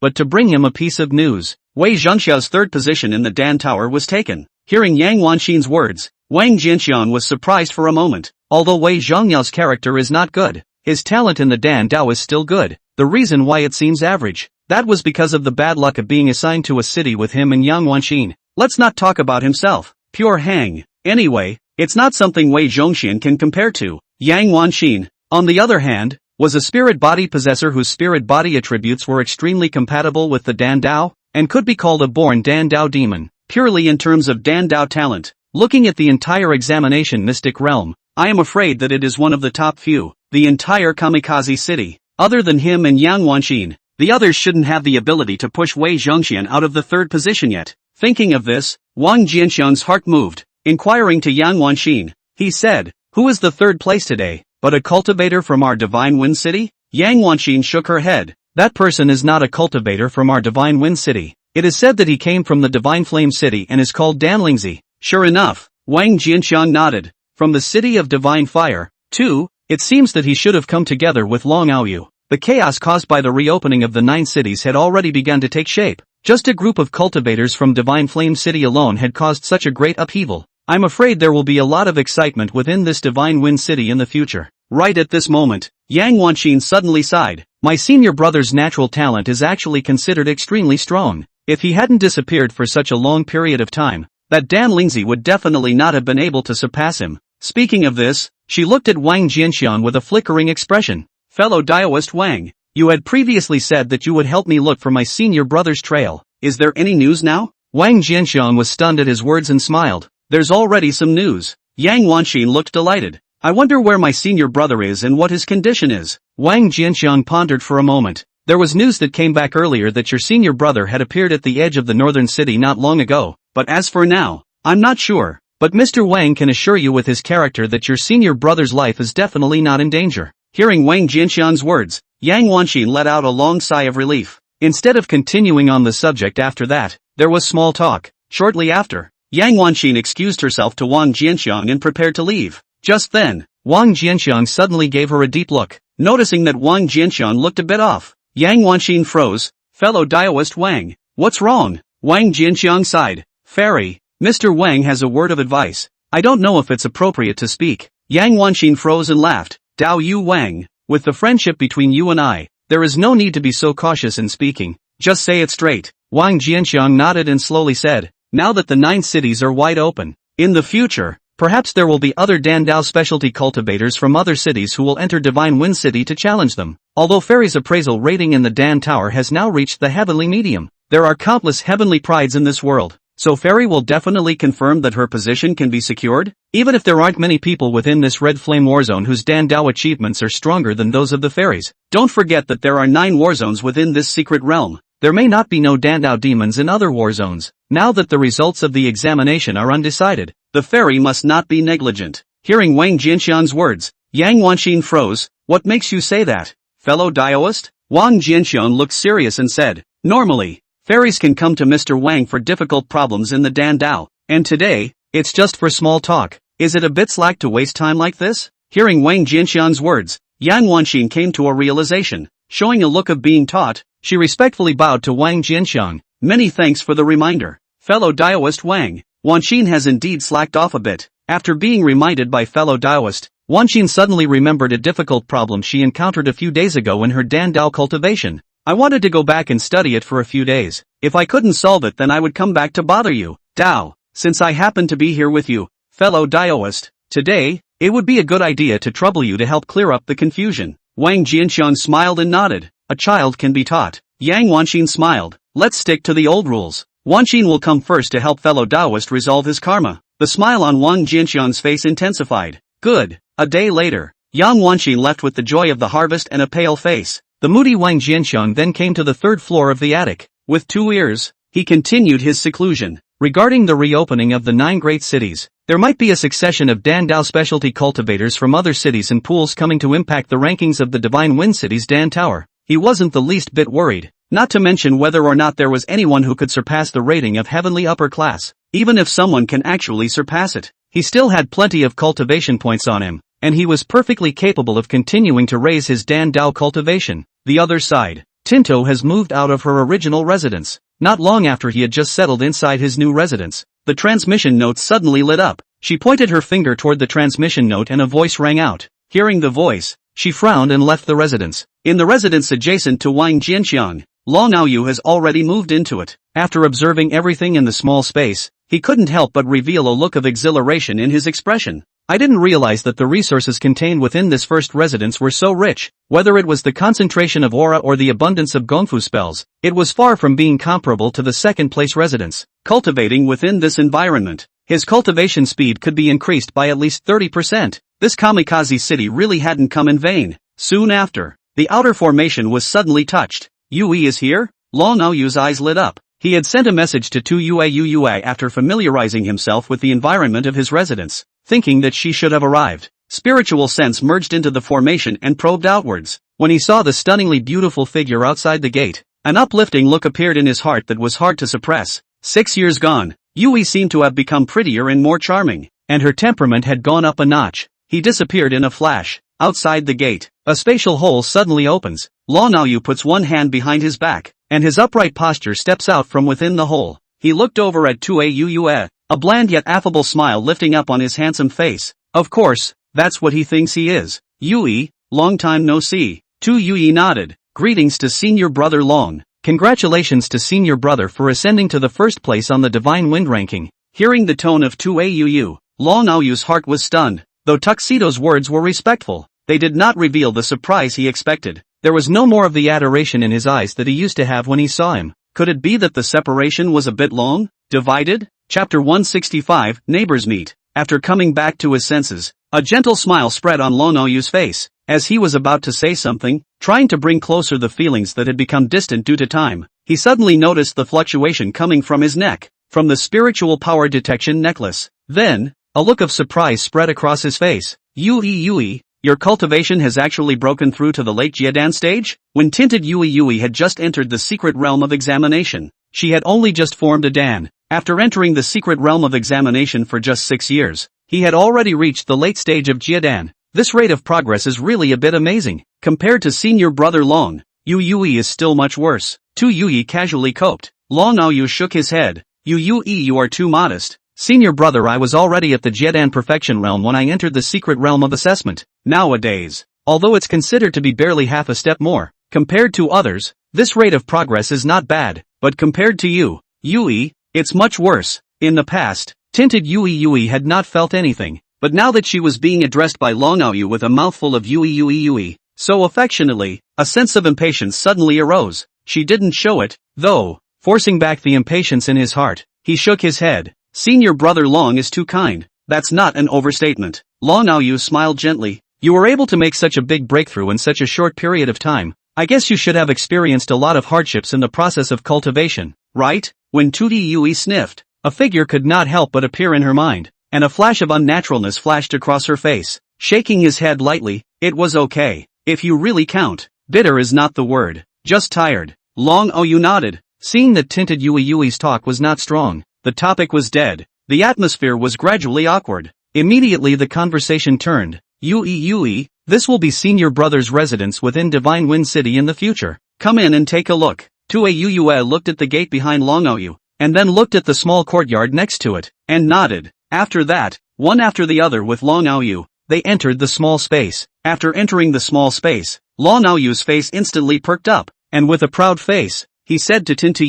Speaker 1: but to bring him a piece of news. Wei Zhengxiao's third position in the Dan Tower was taken. Hearing Yang Wanxin's words, Wang Jianxian was surprised for a moment. Although Wei Zhengxiao's character is not good, his talent in the Dan Dao is still good. The reason why it seems average, that was because of the bad luck of being assigned to a city with him and Yang Wanxin. Let's not talk about himself. Pure hang. Anyway, it's not something Wei Zhengxian can compare to. Yang Wanxin, on the other hand, was a spirit body possessor whose spirit body attributes were extremely compatible with the Dan Dao, and could be called a born Dan Dao demon. Purely in terms of Dan Dao talent, looking at the entire examination mystic realm, I am afraid that it is one of the top few. The entire Kamikaze city, other than him and Yang Wanxin, the others shouldn't have the ability to push Wei Zhengxian out of the third position yet. Thinking of this, Wang Jianxian's heart moved. Inquiring to Yang Wanxin, he said, "Who is the third place today, but a cultivator from our Divine Wind City?" Yang Wanxin shook her head. That person is not a cultivator from our Divine Wind City. It is said that he came from the Divine Flame City and is called Dan Lingzi. Sure enough, Wang Jianxiang nodded. From the City of Divine Fire, too, it seems that he should have come together with Long Aoyu. The chaos caused by the reopening of the 9 cities had already begun to take shape. Just a group of cultivators from Divine Flame City alone had caused such a great upheaval. I'm afraid there will be a lot of excitement within this Divine Wind City in the future. Right at this moment, Yang Wanxin suddenly sighed. My senior brother's natural talent is actually considered extremely strong. If he hadn't disappeared for such a long period of time, that Dan Lingzi would definitely not have been able to surpass him. Speaking of this, she looked at Wang Jianxian with a flickering expression. Fellow Daoist Wang, you had previously said that you would help me look for my senior brother's trail. Is there any news now? Wang Jianxian was stunned at his words and smiled. There's already some news. Yang Wanxin looked delighted. I wonder where my senior brother is and what his condition is. Wang Jianxian pondered for a moment. There was news that came back earlier that your senior brother had appeared at the edge of the northern city not long ago, but as for now, I'm not sure. But Mr. Wang can assure you with his character that your senior brother's life is definitely not in danger. Hearing Wang Jianxian's words, Yang Wanxin let out a long sigh of relief. Instead of continuing on the subject after that, there was small talk. Shortly after, Yang Wanxin excused herself to Wang Jianxiang and prepared to leave. Just then, Wang Jianxiang suddenly gave her a deep look. Noticing that Wang Jianxiang looked a bit off, Yang Wanxin froze. Fellow Daoist Wang, what's wrong? Wang Jianxiang sighed. Fairy, Mr. Wang has a word of advice. I don't know if it's appropriate to speak. Yang Wanxin froze and laughed. Dao Yu Wang, with the friendship between you and I, there is no need to be so cautious in speaking. Just say it straight. Wang Jianxiang nodded and slowly said, now that the 9 cities are wide open, in the future, perhaps there will be other Dan Dao specialty cultivators from other cities who will enter Divine Wind City to challenge them. Although Fairy's appraisal rating in the Dan Tower has now reached the heavenly medium, there are countless heavenly prides in this world, so Fairy will definitely confirm that her position can be secured, even if there aren't many people within this Red Flame Warzone whose Dan Dao achievements are stronger than those of the fairies. Don't forget that there are 9 warzones within this secret realm. There may not be no Dan Dao demons in other war zones. Now that the results of the examination are undecided, the fairy must not be negligent. Hearing Wang Jianxian's words, Yang Wanxin froze. What makes you say that, fellow Daoist? Wang Jianxian looked serious and said, normally, fairies can come to Mr. Wang for difficult problems in the Dan Dao, and today, it's just for small talk. Is it a bit slack to waste time like this? Hearing Wang Jianxian's words, Yang Wanxin came to a realization. Showing a look of being taught, she respectfully bowed to Wang Jianxiang. Many thanks for the reminder. Fellow Daoist Wang, Wanxin has indeed slacked off a bit. After being reminded by fellow Daoist, Wanxin suddenly remembered a difficult problem she encountered a few days ago in her Dan Dao cultivation. I wanted to go back and study it for a few days. If I couldn't solve it, then I would come back to bother you, Dao. Since I happen to be here with you, fellow Daoist, today, it would be a good idea to trouble you to help clear up the confusion. Wang Jianxiang smiled and nodded. A child can be taught. Yang Wanxin smiled. Let's stick to the old rules. Wanxin will come first to help fellow Daoist resolve his karma. The smile on Wang Jianxiang's face intensified. Good. A day later, Yang Wanxin left with the joy of the harvest and a pale face. The moody Wang Jianxiang then came to the 3rd floor of the attic. With 2 ears, he continued his seclusion. Regarding the reopening of the 9 great cities, there might be a succession of Dan Dao specialty cultivators from other cities and pools coming to impact the rankings of the Divine Wind City's Dan Tower. He wasn't the least bit worried, not to mention whether or not there was anyone who could surpass the rating of Heavenly Upper Class. Even if someone can actually surpass it, he still had plenty of cultivation points on him, and he was perfectly capable of continuing to raise his Dan Dao cultivation. The other side, Tinto has moved out of her original residence. Not long after he had just settled inside his new residence, the transmission note suddenly lit up. She pointed her finger toward the transmission note and a voice rang out. Hearing the voice, she frowned and left the residence. In the residence adjacent to Wang Jianxiang, Long Aoyu has already moved into it. After observing everything in the small space, he couldn't help but reveal a look of exhilaration in his expression. I didn't realize that the resources contained within this first residence were so rich. Whether it was the concentration of aura or the abundance of gongfu spells, it was far from being comparable to the second-place residence. Cultivating within this environment, his cultivation speed could be increased by at least 30%. This kamikaze city really hadn't come in vain. Soon after, the outer formation was suddenly touched. Yui is here? Long Aoyu's eyes lit up. He had sent a message to Tu Yue after familiarizing himself with the environment of his residence, thinking that she should have arrived. Spiritual sense merged into the formation and probed outwards. When he saw the stunningly beautiful figure outside the gate, an uplifting look appeared in his heart that was hard to suppress. 6 years gone, Yui seemed to have become prettier and more charming, and her temperament had gone up a notch. He disappeared in a flash. Outside the gate, a spatial hole suddenly opens. Long Aoyu puts one hand behind his back, and his upright posture steps out from within the hole. He looked over at Tu Yue, a bland yet affable smile lifting up on his handsome face. Of course, that's what he thinks he is. Yui, long time no see. Tu Yue nodded. Greetings to Senior Brother Long. Congratulations to Senior Brother for ascending to the first place on the Divine Wind ranking. Hearing the tone of Tu Yue, Long Aoyu's heart was stunned. Though Tuxedo's words were respectful, they did not reveal the surprise he expected. There was no more of the adoration in his eyes that he used to have when he saw him. Could it be that the separation was a bit long? Divided? Chapter 165, Neighbors Meet. After coming back to his senses, a gentle smile spread on Long Aoyu's face. As he was about to say something, trying to bring closer the feelings that had become distant due to time, he suddenly noticed the fluctuation coming from his neck, from the spiritual power detection necklace. Then, a look of surprise spread across his face. Yui, your cultivation has actually broken through to the late Jiedan stage? When tinted Yui had just entered the secret realm of examination. She had only just formed a Dan. After entering the secret realm of examination for just 6 years, he had already reached the late stage of Jiedan. This rate of progress is really a bit amazing. Compared to Senior Brother Long, Yui is still much worse. Tu Yui casually coped. Long Aoyu shook his head. Yui, you are too modest. Senior Brother, I was already at the Jiedan perfection realm when I entered the secret realm of assessment. Nowadays, although it's considered to be barely half a step more, compared to others, this rate of progress is not bad, but compared to you, Yui, it's much worse. In the past, tinted Yui had not felt anything, but now that she was being addressed by Long Aoyu with a mouthful of Yui, so affectionately, a sense of impatience suddenly arose. She didn't show it, though, forcing back the impatience in his heart. He shook his head. Senior Brother Long is too kind. That's not an overstatement. Long Aoyu smiled gently. You were able to make such a big breakthrough in such a short period of time. I guess you should have experienced a lot of hardships in the process of cultivation, right? When Tuti Yui sniffed, a figure could not help but appear in her mind, and a flash of unnaturalness flashed across her face. Shaking his head lightly, it was okay. If you really count, bitter is not the word, just tired. Long Aoyu nodded. Seeing that tinted Yui's talk was not strong, the topic was dead. The atmosphere was gradually awkward. Immediately the conversation turned. Yui, this will be Senior Brother's residence within Divine Wind City in the future. Come in and take a look. Tue Yue looked at the gate behind Long Aoyu, and then looked at the small courtyard next to it, and nodded. After that, one after the other with Long Aoyu, they entered the small space. After entering the small space, Long Aoyu's face instantly perked up, and with a proud face, he said to Tintu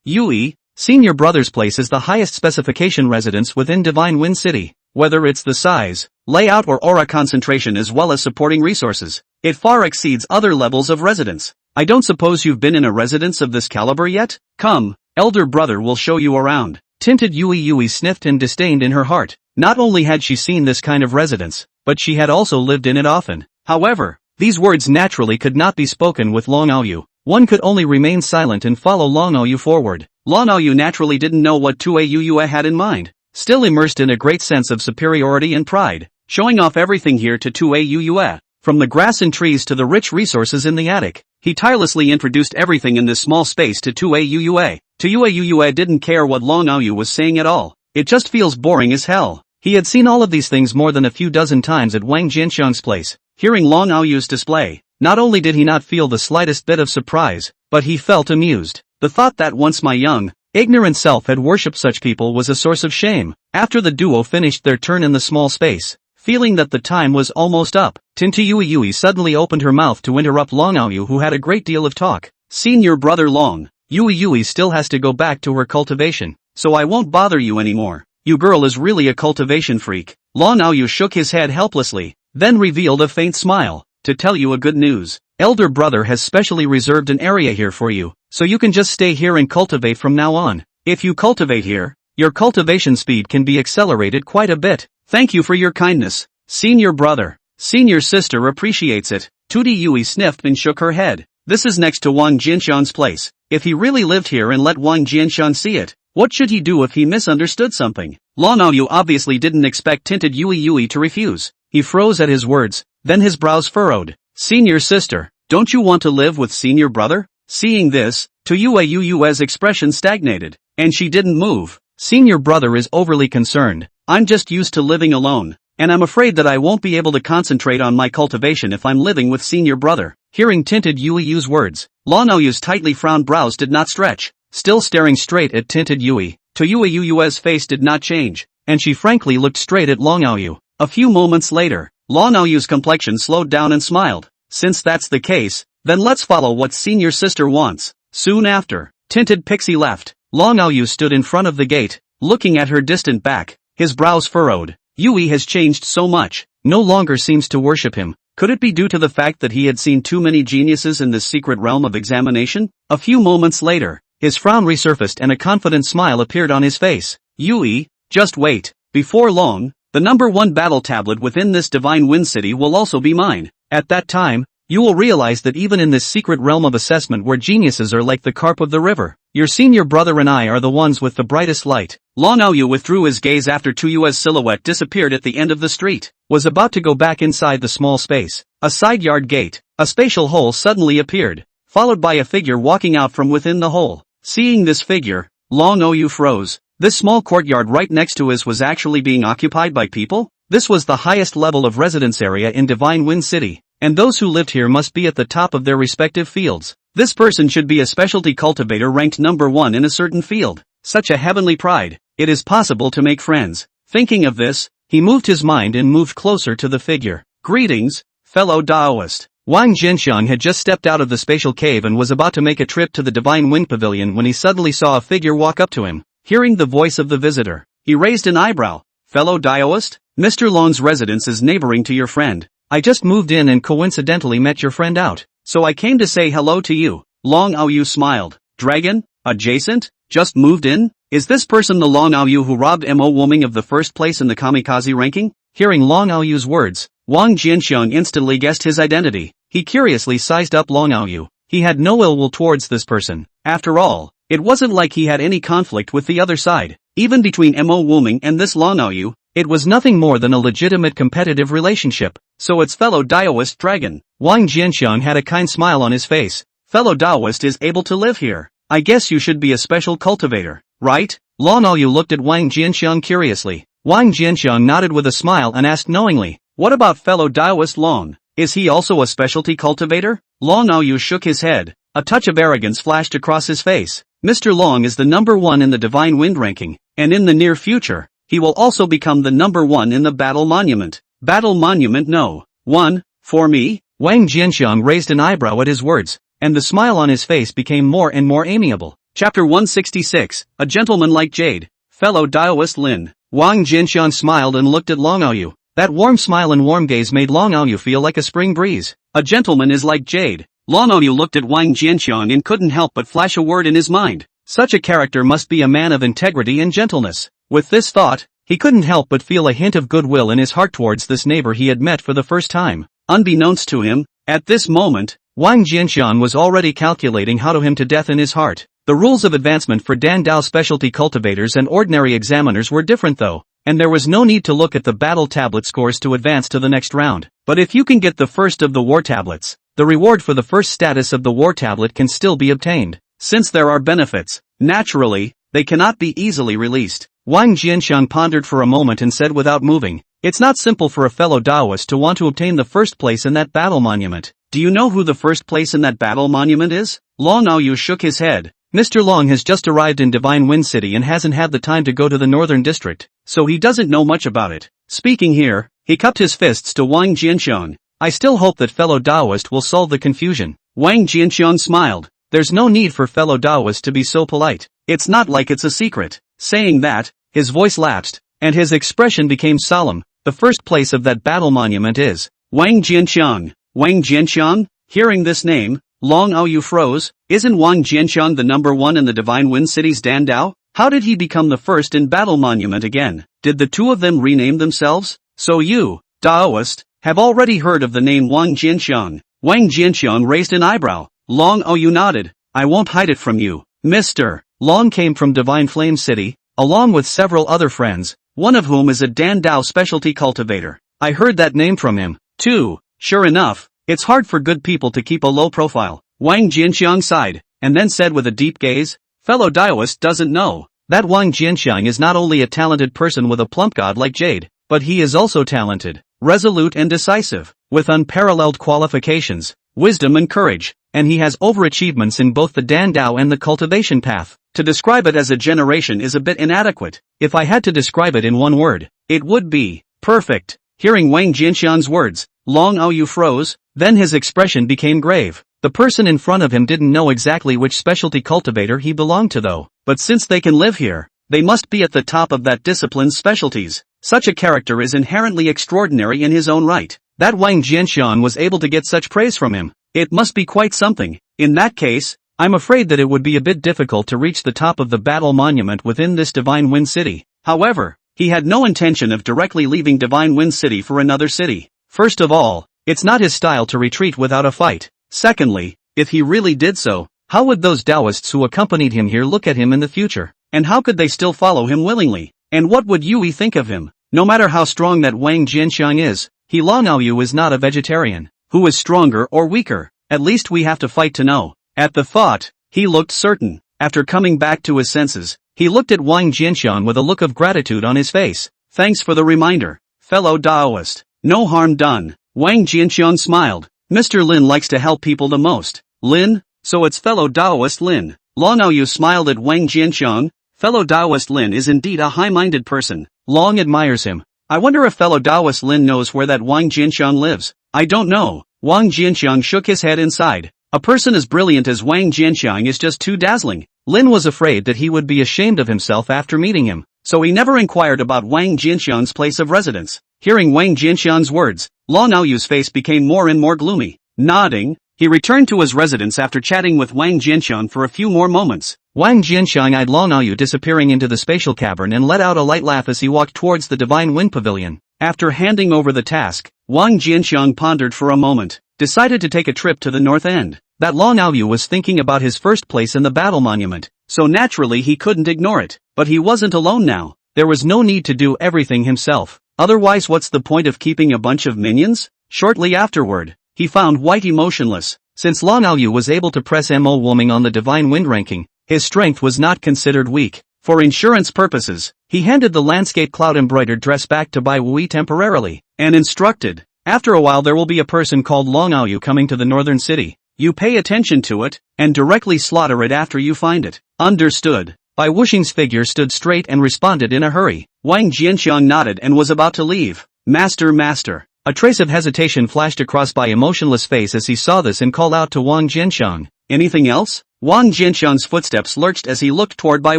Speaker 1: Yui, Senior Brother's place is the highest specification residence within Divine Wind City. Whether it's the size, layout or aura concentration as well as supporting resources, it far exceeds other levels of residence. I don't suppose you've been in a residence of this caliber yet? Come, Elder Brother will show you around. Tinted Yui sniffed in disdain in her heart. Not only had she seen this kind of residence, but she had also lived in it often. However, these words naturally could not be spoken with Long Aoyu. one could only remain silent and follow Long Aoyu forward. Long Aoyu naturally didn't know what Tue Yuyue had in mind, still immersed in a great sense of superiority and pride, showing off everything here to Tue Yuyue. From the grass and trees to the rich resources in the attic, he tirelessly introduced everything in this small space to Tue Yuyue. Tue Yuyue didn't care what Long Aoyu was saying at all. It just feels boring as hell. He had seen all of these things more than a few dozen times at Wang Jianxiang's place. Hearing Long Aoyu's display, not only did he not feel the slightest bit of surprise, but he felt amused. The thought that once my young, ignorant self had worshipped such people was a source of shame. After the duo finished their turn in the small space, feeling that the time was almost up, Tinti Yui suddenly opened her mouth to interrupt Long Aoyu, who had a great deal of talk. Senior brother Long, Yui still has to go back to her cultivation, so I won't bother you anymore. You girl is really a cultivation freak. Long Aoyu shook his head helplessly, then revealed a faint smile. To tell you a good news, elder brother has specially reserved an area here for you, so you can just stay here and cultivate from now on. If you cultivate here, your cultivation speed can be accelerated quite a bit. Thank you for your kindness, senior brother. Senior sister appreciates it. Tudi Yui sniffed and shook her head. This is next to Wang Jianxiang's place. If he really lived here and let Wang Jianxiang see it, what should he do if he misunderstood something? Long Aoyu obviously didn't expect Tinted Yui to refuse. He froze at his words, then his brows furrowed. Senior sister, don't you want to live with senior brother? Seeing this, Tue Yue's expression stagnated, and she didn't move. Senior brother is overly concerned. I'm just used to living alone, and I'm afraid that I won't be able to concentrate on my cultivation if I'm living with senior brother. Hearing Tinted Yui's words, Long Aoyu's tightly frowned brows did not stretch. Still staring straight at Tinted Yui, Tue Yue's face did not change, and she frankly looked straight at Long Aoyu. A few moments later, Long Aoyu's complexion slowed down and smiled. Since that's the case, then let's follow what senior sister wants. Soon after, Tinted Pixie left. Long Aoyu stood in front of the gate, looking at her distant back, his brows furrowed. Yui has changed so much, no longer seems to worship him. Could it be due to the fact that he had seen too many geniuses in this secret realm of examination? A few moments later, his frown resurfaced and a confident smile appeared on his face. Yui, just wait. Before long, the #1 battle tablet within this divine wind city will also be mine. At that time, you will realize that even in this secret realm of assessment where geniuses are like the carp of the river, your senior brother and I are the ones with the brightest light. Long Aoyu withdrew his gaze after Tuyue's silhouette disappeared at the end of the street, was about to go back inside the small space. A side yard gate, a spatial hole suddenly appeared, followed by a figure walking out from within the hole. Seeing this figure, Long Aoyu froze. This small courtyard right next to us was actually being occupied by people? This was the highest level of residence area in Divine Wind City, and those who lived here must be at the top of their respective fields. This person should be a specialty cultivator ranked #1 in a certain field. Such a heavenly pride. It is possible to make friends. Thinking of this, he moved his mind and moved closer to the figure. Greetings, fellow Daoist. Wang Jianxiang had just stepped out of the spatial cave and was about to make a trip to the Divine Wind Pavilion when he suddenly saw a figure walk up to him. Hearing the voice of the visitor, he raised an eyebrow. Fellow Daoist, Mr. Long's residence is neighboring to your friend. I just moved in and coincidentally met your friend out, so I came to say hello to you. Long Aoyu smiled. Dragon? Adjacent? Just moved in? Is this person the Long Aoyu who robbed Mo Woming of the first place in the kamikaze ranking? Hearing Long Aoyu's words, Wang Jianxiang instantly guessed his identity. He curiously sized up Long Aoyu. He had no ill will towards this person. After all, it wasn't like he had any conflict with the other side. Even between Mo Woming and this Long Aoyu, it was nothing more than a legitimate competitive relationship. So it's fellow Daoist dragon. Wang Jianxiang had a kind smile on his face. Fellow Daoist is able to live here. I guess you should be a special cultivator, right? Long Aoyu looked at Wang Jianxiang curiously. Wang Jianxiang nodded with a smile and asked knowingly, what about fellow Daoist Long? Is he also a specialty cultivator? Long Aoyu shook his head. A touch of arrogance flashed across his face. Mr. Long is the #1 in the Divine Wind ranking, and in the near future, he will also become the #1 in the Battle Monument. Battle Monument no. 1, for me? Wang Jianxiang raised an eyebrow at his words, and the smile on his face became more and more amiable. Chapter 166, A Gentleman Like Jade. Fellow Daoist Lin. Wang Jianxiang smiled and looked at Long Aoyu. That warm smile and warm gaze made Long Aoyu feel like a spring breeze. A gentleman is like jade. Long Aoyu looked at Wang Jianxiang and couldn't help but flash a word in his mind. Such a character must be a man of integrity and gentleness. With this thought, he couldn't help but feel a hint of goodwill in his heart towards this neighbor he had met for the first time. Unbeknownst to him, at this moment, Wang Jianxiang was already calculating how to him to death in his heart. The rules of advancement for Dan Dao specialty cultivators and ordinary examiners were different though, and there was no need to look at the battle tablet scores to advance to the next round. But if you can get the first of the war tablets, the reward for the first status of the war tablet can still be obtained. Since there are benefits, naturally, they cannot be easily released. Wang Jianxiang pondered for a moment and said without moving, "It's not simple for a fellow Taoist to want to obtain the first place in that battle monument. Do you know who the first place in that battle monument is?" Long Aoyu shook his head. Mr. Long has just arrived in Divine Wind City and hasn't had the time to go to the northern district, so he doesn't know much about it. Speaking here, he cupped his fists to Wang Jianxiang. "I still hope that fellow Taoist will solve the confusion." Wang Jianxiang smiled. "There's no need for fellow Taoist to be so polite. It's not like it's a secret." Saying that, his voice lapsed, and his expression became solemn. "The first place of that battle monument is Wang Jianxiang." Wang Jianxiang? Hearing this name, Long Aoyu froze. Isn't Wang Jianxiang the number one in the Divine Wind City's Dan Dao? How did he become the first in battle monument again? Did the two of them rename themselves? So you, Taoist, have already heard of the name Wang Jianxiang? Wang Jianxiang raised an eyebrow. Long Aoyu nodded. "I won't hide it from you, Mr. Long came from Divine Flame City, along with several other friends, one of whom is a Dan Dao specialty cultivator. I heard that name from him, too." Sure enough, it's hard for good people to keep a low profile. Wang Jianxiang sighed, and then said with a deep gaze, "Fellow Taoist doesn't know that Wang Jianxiang is not only a talented person with a plump god like Jade, but he is also talented, resolute and decisive, with unparalleled qualifications, wisdom and courage, and he has overachievements in both the Dan Dao and the cultivation path. To describe it as a generation is a bit inadequate. If I had to describe it in one word, it would be perfect." Hearing Wang Jianxiang's words, Long Aoyu froze, then his expression became grave. The person in front of him didn't know exactly which specialty cultivator he belonged to though, but since they can live here, they must be at the top of that discipline's specialties. Such a character is inherently extraordinary in his own right. That Wang Jianxiang was able to get such praise from him, it must be quite something. In that case, I'm afraid that it would be a bit difficult to reach the top of the battle monument within this Divine Wind City. However, he had no intention of directly leaving Divine Wind City for another city. First of all, it's not his style to retreat without a fight. Secondly, if he really did so, how would those Taoists who accompanied him here look at him in the future? And how could they still follow him willingly? And what would Yui think of him? No matter how strong that Wang Jianxiang is, Long Aoyu is not a vegetarian. Who is stronger or weaker? At least we have to fight to know. At the thought, he looked certain. After coming back to his senses, he looked at Wang Jianxiang with a look of gratitude on his face. "Thanks for the reminder, fellow Taoist. No harm done." Wang Jianxiang smiled. "Mr. Lin likes to help people the most." "Lin? So it's fellow Taoist Lin." Long Aoyu smiled at Wang Jianxiang. Fellow Taoist Lin is indeed a high-minded person. Long admires him. I wonder if fellow Taoist Lin knows where that Wang Jianxiang lives. "I don't know." Wang Jianxiang shook his head inside. A person as brilliant as Wang Jianxiang is just too dazzling. Lin was afraid that he would be ashamed of himself after meeting him, so he never inquired about Wang Jianxiang's place of residence. Hearing Wang Jianxiang's words, Long Aoyu's face became more and more gloomy. Nodding, he returned to his residence after chatting with Wang Jianxiang for a few more moments. Wang Jianxiang eyed Long Aoyu disappearing into the spatial cavern and let out a light laugh as he walked towards the Divine Wind Pavilion. After handing over the task, Wang Jianxiang pondered for a moment, decided to take a trip to the north end. That Long Aoyu was thinking about his first place in the battle monument, so naturally he couldn't ignore it. But he wasn't alone now. There was no need to do everything himself. Otherwise, what's the point of keeping a bunch of minions? Shortly afterward, he found Whitey motionless. Since Long Aoyu was able to press Mo Woming on the Divine Wind ranking, his strength was not considered weak. For insurance purposes, he handed the landscape cloud embroidered dress back to Bai Wui temporarily, and instructed, "After a while there will be a person called Long Aoyu coming to the northern city. You pay attention to it, and directly slaughter it after you find it." "Understood." Bai Wuxing's figure stood straight and responded in a hurry. Wang Jianxiang nodded and was about to leave. Master. A trace of hesitation flashed across Bai emotionless face as he saw this and called out to Wang Jianxiang. "Anything else?" Wang Jianxiang's footsteps lurched as he looked toward Bai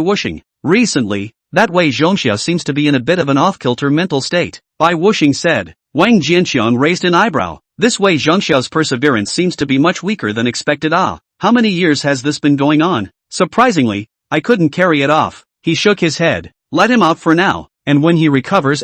Speaker 1: Wuxing. "Recently, that Wei Zhongxia seems to be in a bit of an off-kilter mental state," Bai Wuxing said. Wang Jianxiang raised an eyebrow. "This Wei Zhongxia's perseverance seems to be much weaker than expected. How many years has this been going on? Surprisingly, I couldn't carry it off." He shook his head. "Let him out for now, and when he recovers,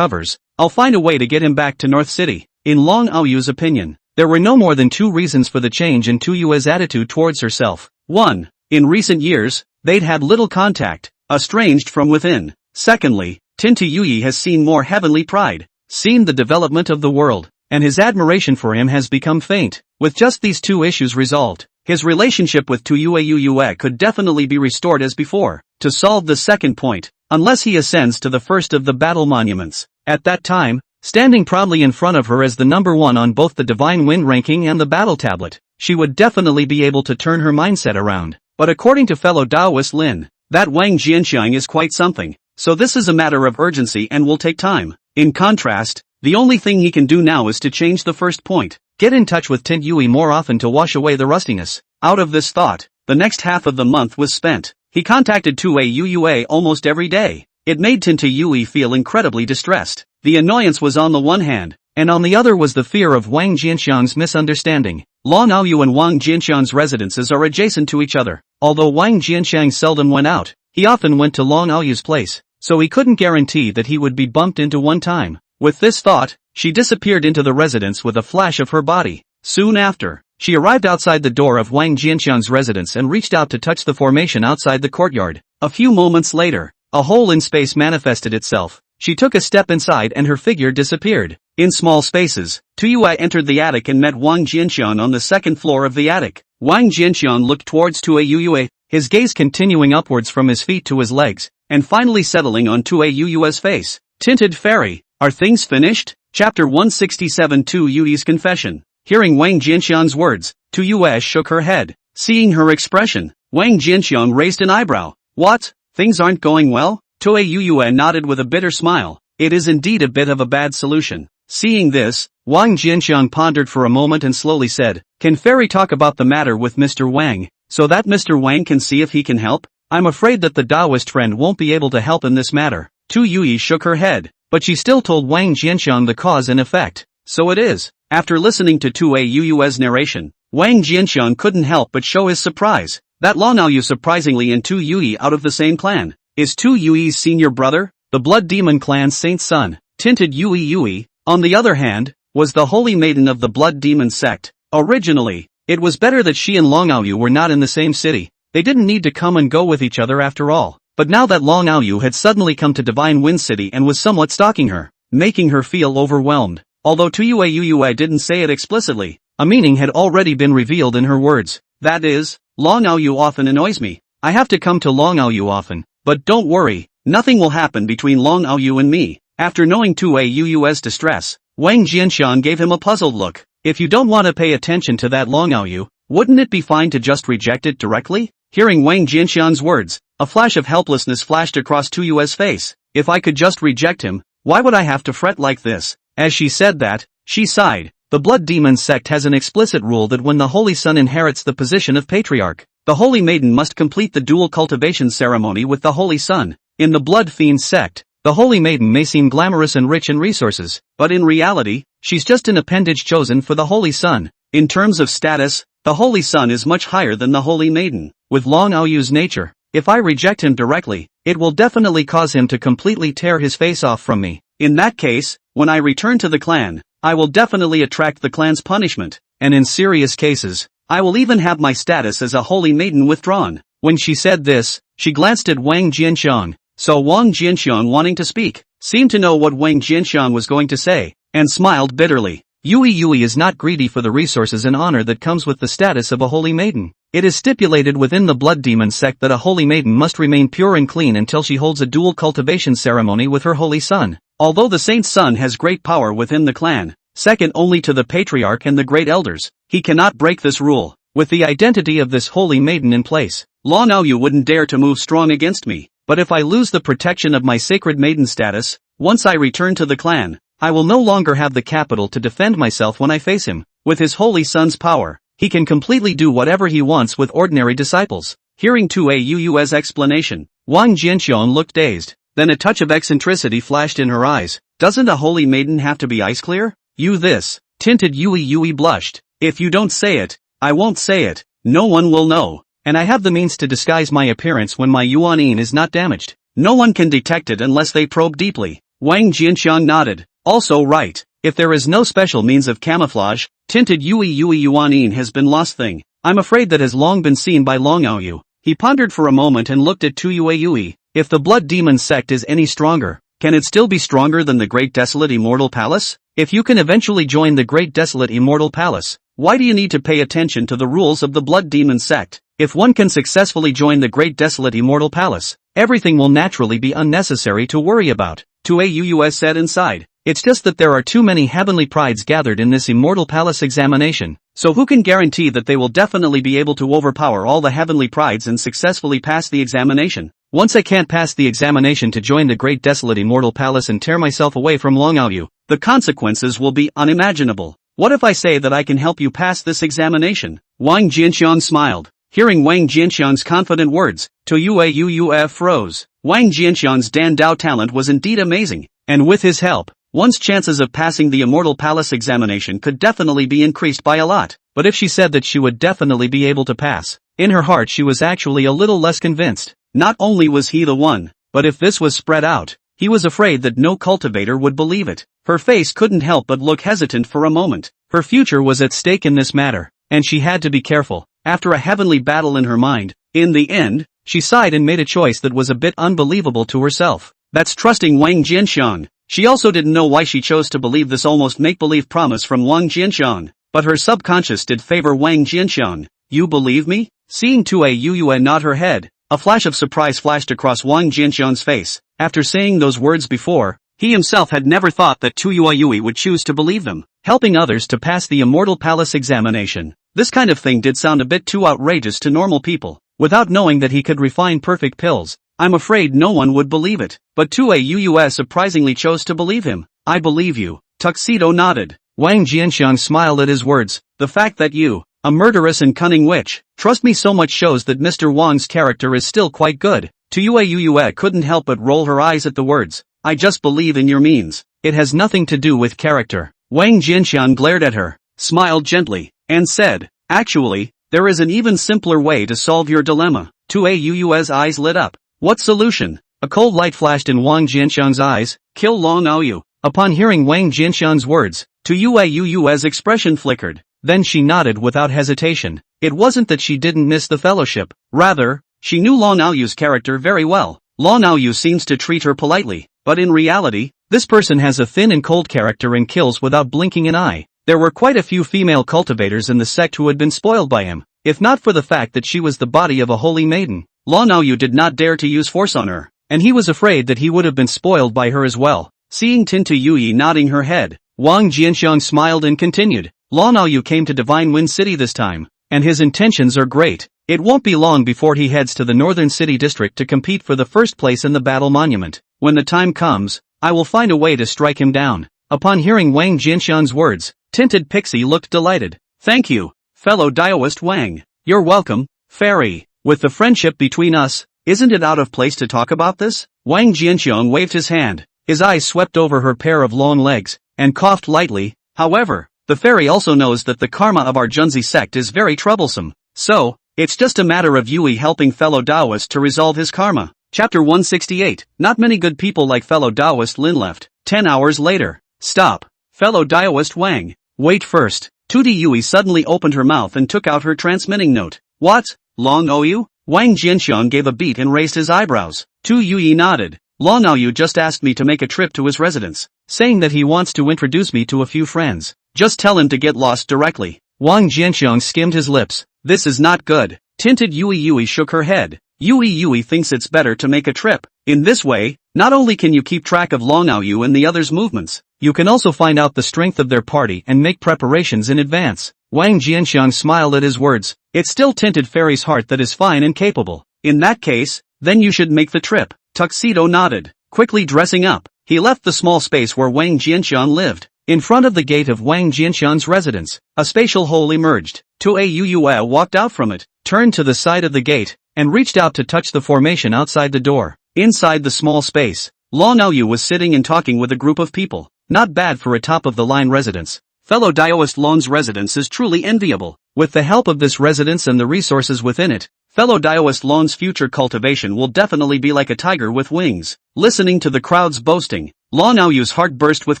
Speaker 1: I'll find a way to get him back to North City." In Long Aoyu's opinion, There were no more than two reasons for the change in Tuyue's attitude towards herself. 1. In recent years, they'd had little contact, estranged from within. Secondly, Tin Tuyue has seen more heavenly pride, seen the development of the world, and his admiration for him has become faint. With just these two issues resolved, his relationship with Tuyue could definitely be restored as before. To solve the second point, unless he ascends to the first of the battle monuments, at that time, standing proudly in front of her as the number one on both the Divine Wind ranking and the battle tablet, she would definitely be able to turn her mindset around. But according to fellow Taoist Lin, that Wang Jianxiang is quite something, so this is a matter of urgency and will take time. In contrast, the only thing he can do now is to change the first point, get in touch with Tin Yue more often to wash away the rustiness. Out of this thought, the next half of the month was spent. He contacted Tuyue almost every day. It made Tin Tuyue feel incredibly distressed. The annoyance was on the one hand, and on the other was the fear of Wang Jianxiang's misunderstanding. Long Aoyu and Wang Jianxiang's residences are adjacent to each other. Although Wang Jianxiang seldom went out, he often went to Long Aoyu's place, so he couldn't guarantee that he would be bumped into one time. With this thought, she disappeared into the residence with a flash of her body. Soon after, she arrived outside the door of Wang Jianxiang's residence and reached out to touch the formation outside the courtyard. A few moments later, a hole in space manifested itself. She took a step inside and her figure disappeared. In small spaces, Tuyue entered the attic and met Wang Jianxiang on the second floor of the attic. Wang Jianxiang looked towards Tuyue, his gaze continuing upwards from his feet to his legs, and finally settling on Tuyue's face. Tinted Fairy, are things finished? Chapter 167 Tuyue's Confession. Hearing Wang Jianxiang's words, Tuyue shook her head. Seeing her expression, Wang Jianxiang raised an eyebrow. What? Things aren't going well? Tuyue nodded with a bitter smile. It is indeed a bit of a bad solution. Seeing this, Wang Jianxiang pondered for a moment and slowly said, Can Fairy talk about the matter with Mr. Wang, so that Mr. Wang can see if he can help? I'm afraid that the Taoist friend won't be able to help in this matter. Tuyue shook her head, but she still told Wang Jianxiang the cause and effect. So it is. After listening to Tuyue's narration, Wang Jianxiang couldn't help but show his surprise. That Long Aoyu surprisingly and Tuyue out of the same clan. Is Tuyue's senior brother, the Blood Demon clan's saint's son. Tinted Yue, on the other hand, was the holy maiden of the Blood Demon sect. Originally, it was better that she and Long Aoyu were not in the same city. They didn't need to come and go with each other after all. But now that Long Aoyu had suddenly come to Divine Wind City and was somewhat stalking her, making her feel overwhelmed. Although Tuyue didn't say it explicitly, a meaning had already been revealed in her words. That is, Long Aoyu often annoys me. I have to come to Long Aoyu often. But don't worry, nothing will happen between Long Aoyu and me. After knowing Tuyue's distress, Wang Jianxiang gave him a puzzled look. If you don't want to pay attention to that Long Aoyu, wouldn't it be fine to just reject it directly? Hearing Wang Jianxiang's words, a flash of helplessness flashed across Tuyue's face. If I could just reject him, why would I have to fret like this? As she said that, she sighed. The Blood Demon sect has an explicit rule that when the Holy Son inherits the position of Patriarch, the Holy Maiden must complete the dual cultivation ceremony with the Holy Son. In the Blood Fiend sect, the Holy Maiden may seem glamorous and rich in resources, but in reality, she's just an appendage chosen for the Holy Son. In terms of status, the Holy Son is much higher than the Holy Maiden. With Long Aoyu's nature, if I reject him directly, it will definitely cause him to completely tear his face off from me. In that case, when I return to the clan, I will definitely attract the clan's punishment, and in serious cases, I will even have my status as a Holy Maiden withdrawn. When she said this, she glanced at Wang Jianxiang. So Wang Jianxiang, wanting to speak, seemed to know what Wang Jianxiang was going to say, and smiled bitterly. Yue is not greedy for the resources and honor that comes with the status of a Holy Maiden. It is stipulated within the Blood Demon sect that a Holy Maiden must remain pure and clean until she holds a dual cultivation ceremony with her Holy Son. Although the Saint's Son has great power within the clan, second only to the Patriarch and the Great Elders, he cannot break this rule. With the identity of this Holy Maiden in place, Long Aoyu wouldn't dare to move strong against me. But if I lose the protection of my Sacred Maiden status, once I return to the clan, I will no longer have the capital to defend myself when I face him. With his Holy Son's power, he can completely do whatever he wants with ordinary disciples. Hearing Tuyue's explanation, Wang Jianxiang looked dazed. Then a touch of eccentricity flashed in her eyes. Doesn't a Holy Maiden have to be ice clear? This. Tinted Yue blushed. If you don't say it, I won't say it. No one will know. And I have the means to disguise my appearance when my Yuanin is not damaged. No one can detect it unless they probe deeply. Wang Jianxiang nodded. Also right. If there is no special means of camouflage, tinted Yui Yuanin has been lost thing. I'm afraid that has long been seen by Long Aoyu. He pondered for a moment and looked at Yui. If the blood demon sect is any stronger, can it still be stronger than the Great Desolate Immortal Palace? If you can eventually join the Great Desolate Immortal Palace, why do you need to pay attention to the rules of the blood demon sect? If one can successfully join the Great Desolate Immortal Palace, everything will naturally be unnecessary to worry about. Tuaus said inside. It's just that there are too many heavenly prides gathered in this Immortal Palace examination, so who can guarantee that they will definitely be able to overpower all the heavenly prides and successfully pass the examination? Once I can't pass the examination to join the Great Desolate Immortal Palace and tear myself away from Long Aoyu, the consequences will be unimaginable. What if I say that I can help you pass this examination? Wang Jianxiang smiled. Hearing Wang Jianxiang's confident words, Tuauf froze. Wang Jianxiang's Dan Dao talent was indeed amazing, and with his help, one's chances of passing the Immortal Palace examination could definitely be increased by a lot. But if she said that she would definitely be able to pass, in her heart she was actually a little less convinced. Not only was he the one, but if this was spread out, he was afraid that no cultivator would believe it. Her face couldn't help but look hesitant for a moment. Her future was at stake in this matter, and she had to be careful. After a heavenly battle in her mind, in the end, she sighed and made a choice that was a bit unbelievable to herself. That's trusting Wang Jianxiang. She also didn't know why she chose to believe this almost make-believe promise from Wang Jianxiang, but her subconscious did favor Wang Jianxiang. You believe me? Seeing Tuayu nod her head, a flash of surprise flashed across Wang Jianxiang's face. After saying those words before, he himself had never thought that Tuayu would choose to believe them. Helping others to pass the Immortal Palace examination. This kind of thing did sound a bit too outrageous to normal people. Without knowing that he could refine perfect pills, I'm afraid no one would believe it. But Tuayu surprisingly chose to believe him. I believe you. Tuxedo nodded. Wang Jianxiang smiled at his words. The fact that you, a murderous and cunning witch, trust me so much shows that Mr. Wang's character is still quite good. Tuayu couldn't help but roll her eyes at the words. I just believe in your means. It has nothing to do with character. Wang Jianxiang glared at her, smiled gently, and said, actually, there is an even simpler way to solve your dilemma. Tuayu's eyes lit up. What solution? A cold light flashed in Wang Jianxiang's eyes. Kill Long Aoyu. Upon hearing Wang Jianxiang's words, Tuayu's expression flickered. Then she nodded without hesitation. It wasn't that she didn't miss the fellowship. Rather, she knew Long Aoyu's character very well. Long Aoyu seems to treat her politely, but in reality, this person has a thin and cold character and kills without blinking an eye. There were quite a few female cultivators in the sect who had been spoiled by him, if not for the fact that she was the body of a holy maiden. Long Aoyu did not dare to use force on her, and he was afraid that he would have been spoiled by her as well. Seeing Tintu Yui nodding her head, Wang Jianxiang smiled and continued. Long Aoyu came to Divine Wind City this time, and his intentions are great. It won't be long before he heads to the Northern City District to compete for the first place in the Battle Monument. When the time comes, I will find a way to strike him down. Upon hearing Wang Jianxiang's words, Tinted Pixie looked delighted. Thank you, fellow Daoist Wang. You're welcome, fairy. With the friendship between us, isn't it out of place to talk about this? Wang Jianxiang waved his hand. His eyes swept over her pair of long legs, and coughed lightly. However, the fairy also knows that the karma of our Junzi sect is very troublesome. So, it's just a matter of Yui helping fellow Daoist to resolve his karma. Chapter 168. Not many good people like fellow Daoist Lin left. 10 hours later. Stop. Fellow Daoist Wang. Wait first. Tuti Yui suddenly opened her mouth and took out her transmitting note. What? Long Aoyu? Wang Jianxiang gave a beat and raised his eyebrows. Tu Yui nodded. Long Aoyu just asked me to make a trip to his residence, saying that he wants to introduce me to a few friends. Just tell him to get lost directly. Wang Jianxiang skimmed his lips. This is not good. Tinted Yui shook her head. Yui thinks it's better to make a trip. In this way, not only can you keep track of Long Aoyu and the others' movements, you can also find out the strength of their party and make preparations in advance. Wang Jianxiang smiled at his words. It's still Tinted Fairy's heart that is fine and capable. In that case, then you should make the trip. Tuxedo nodded. Quickly dressing up, he left the small space where Wang Jianxiang lived. In front of the gate of Wang Jianxiang's residence, a spatial hole emerged. Tuayuwa walked out from it, turned to the side of the gate, and reached out to touch the formation outside the door. Inside the small space, Long Aoyu was sitting and talking with a group of people. Not bad for a top-of-the-line residence. Fellow Daoist Long's residence is truly enviable. With the help of this residence and the resources within it, fellow Daoist Long's future cultivation will definitely be like a tiger with wings. Listening to the crowd's boasting, Long Aoyu's heart burst with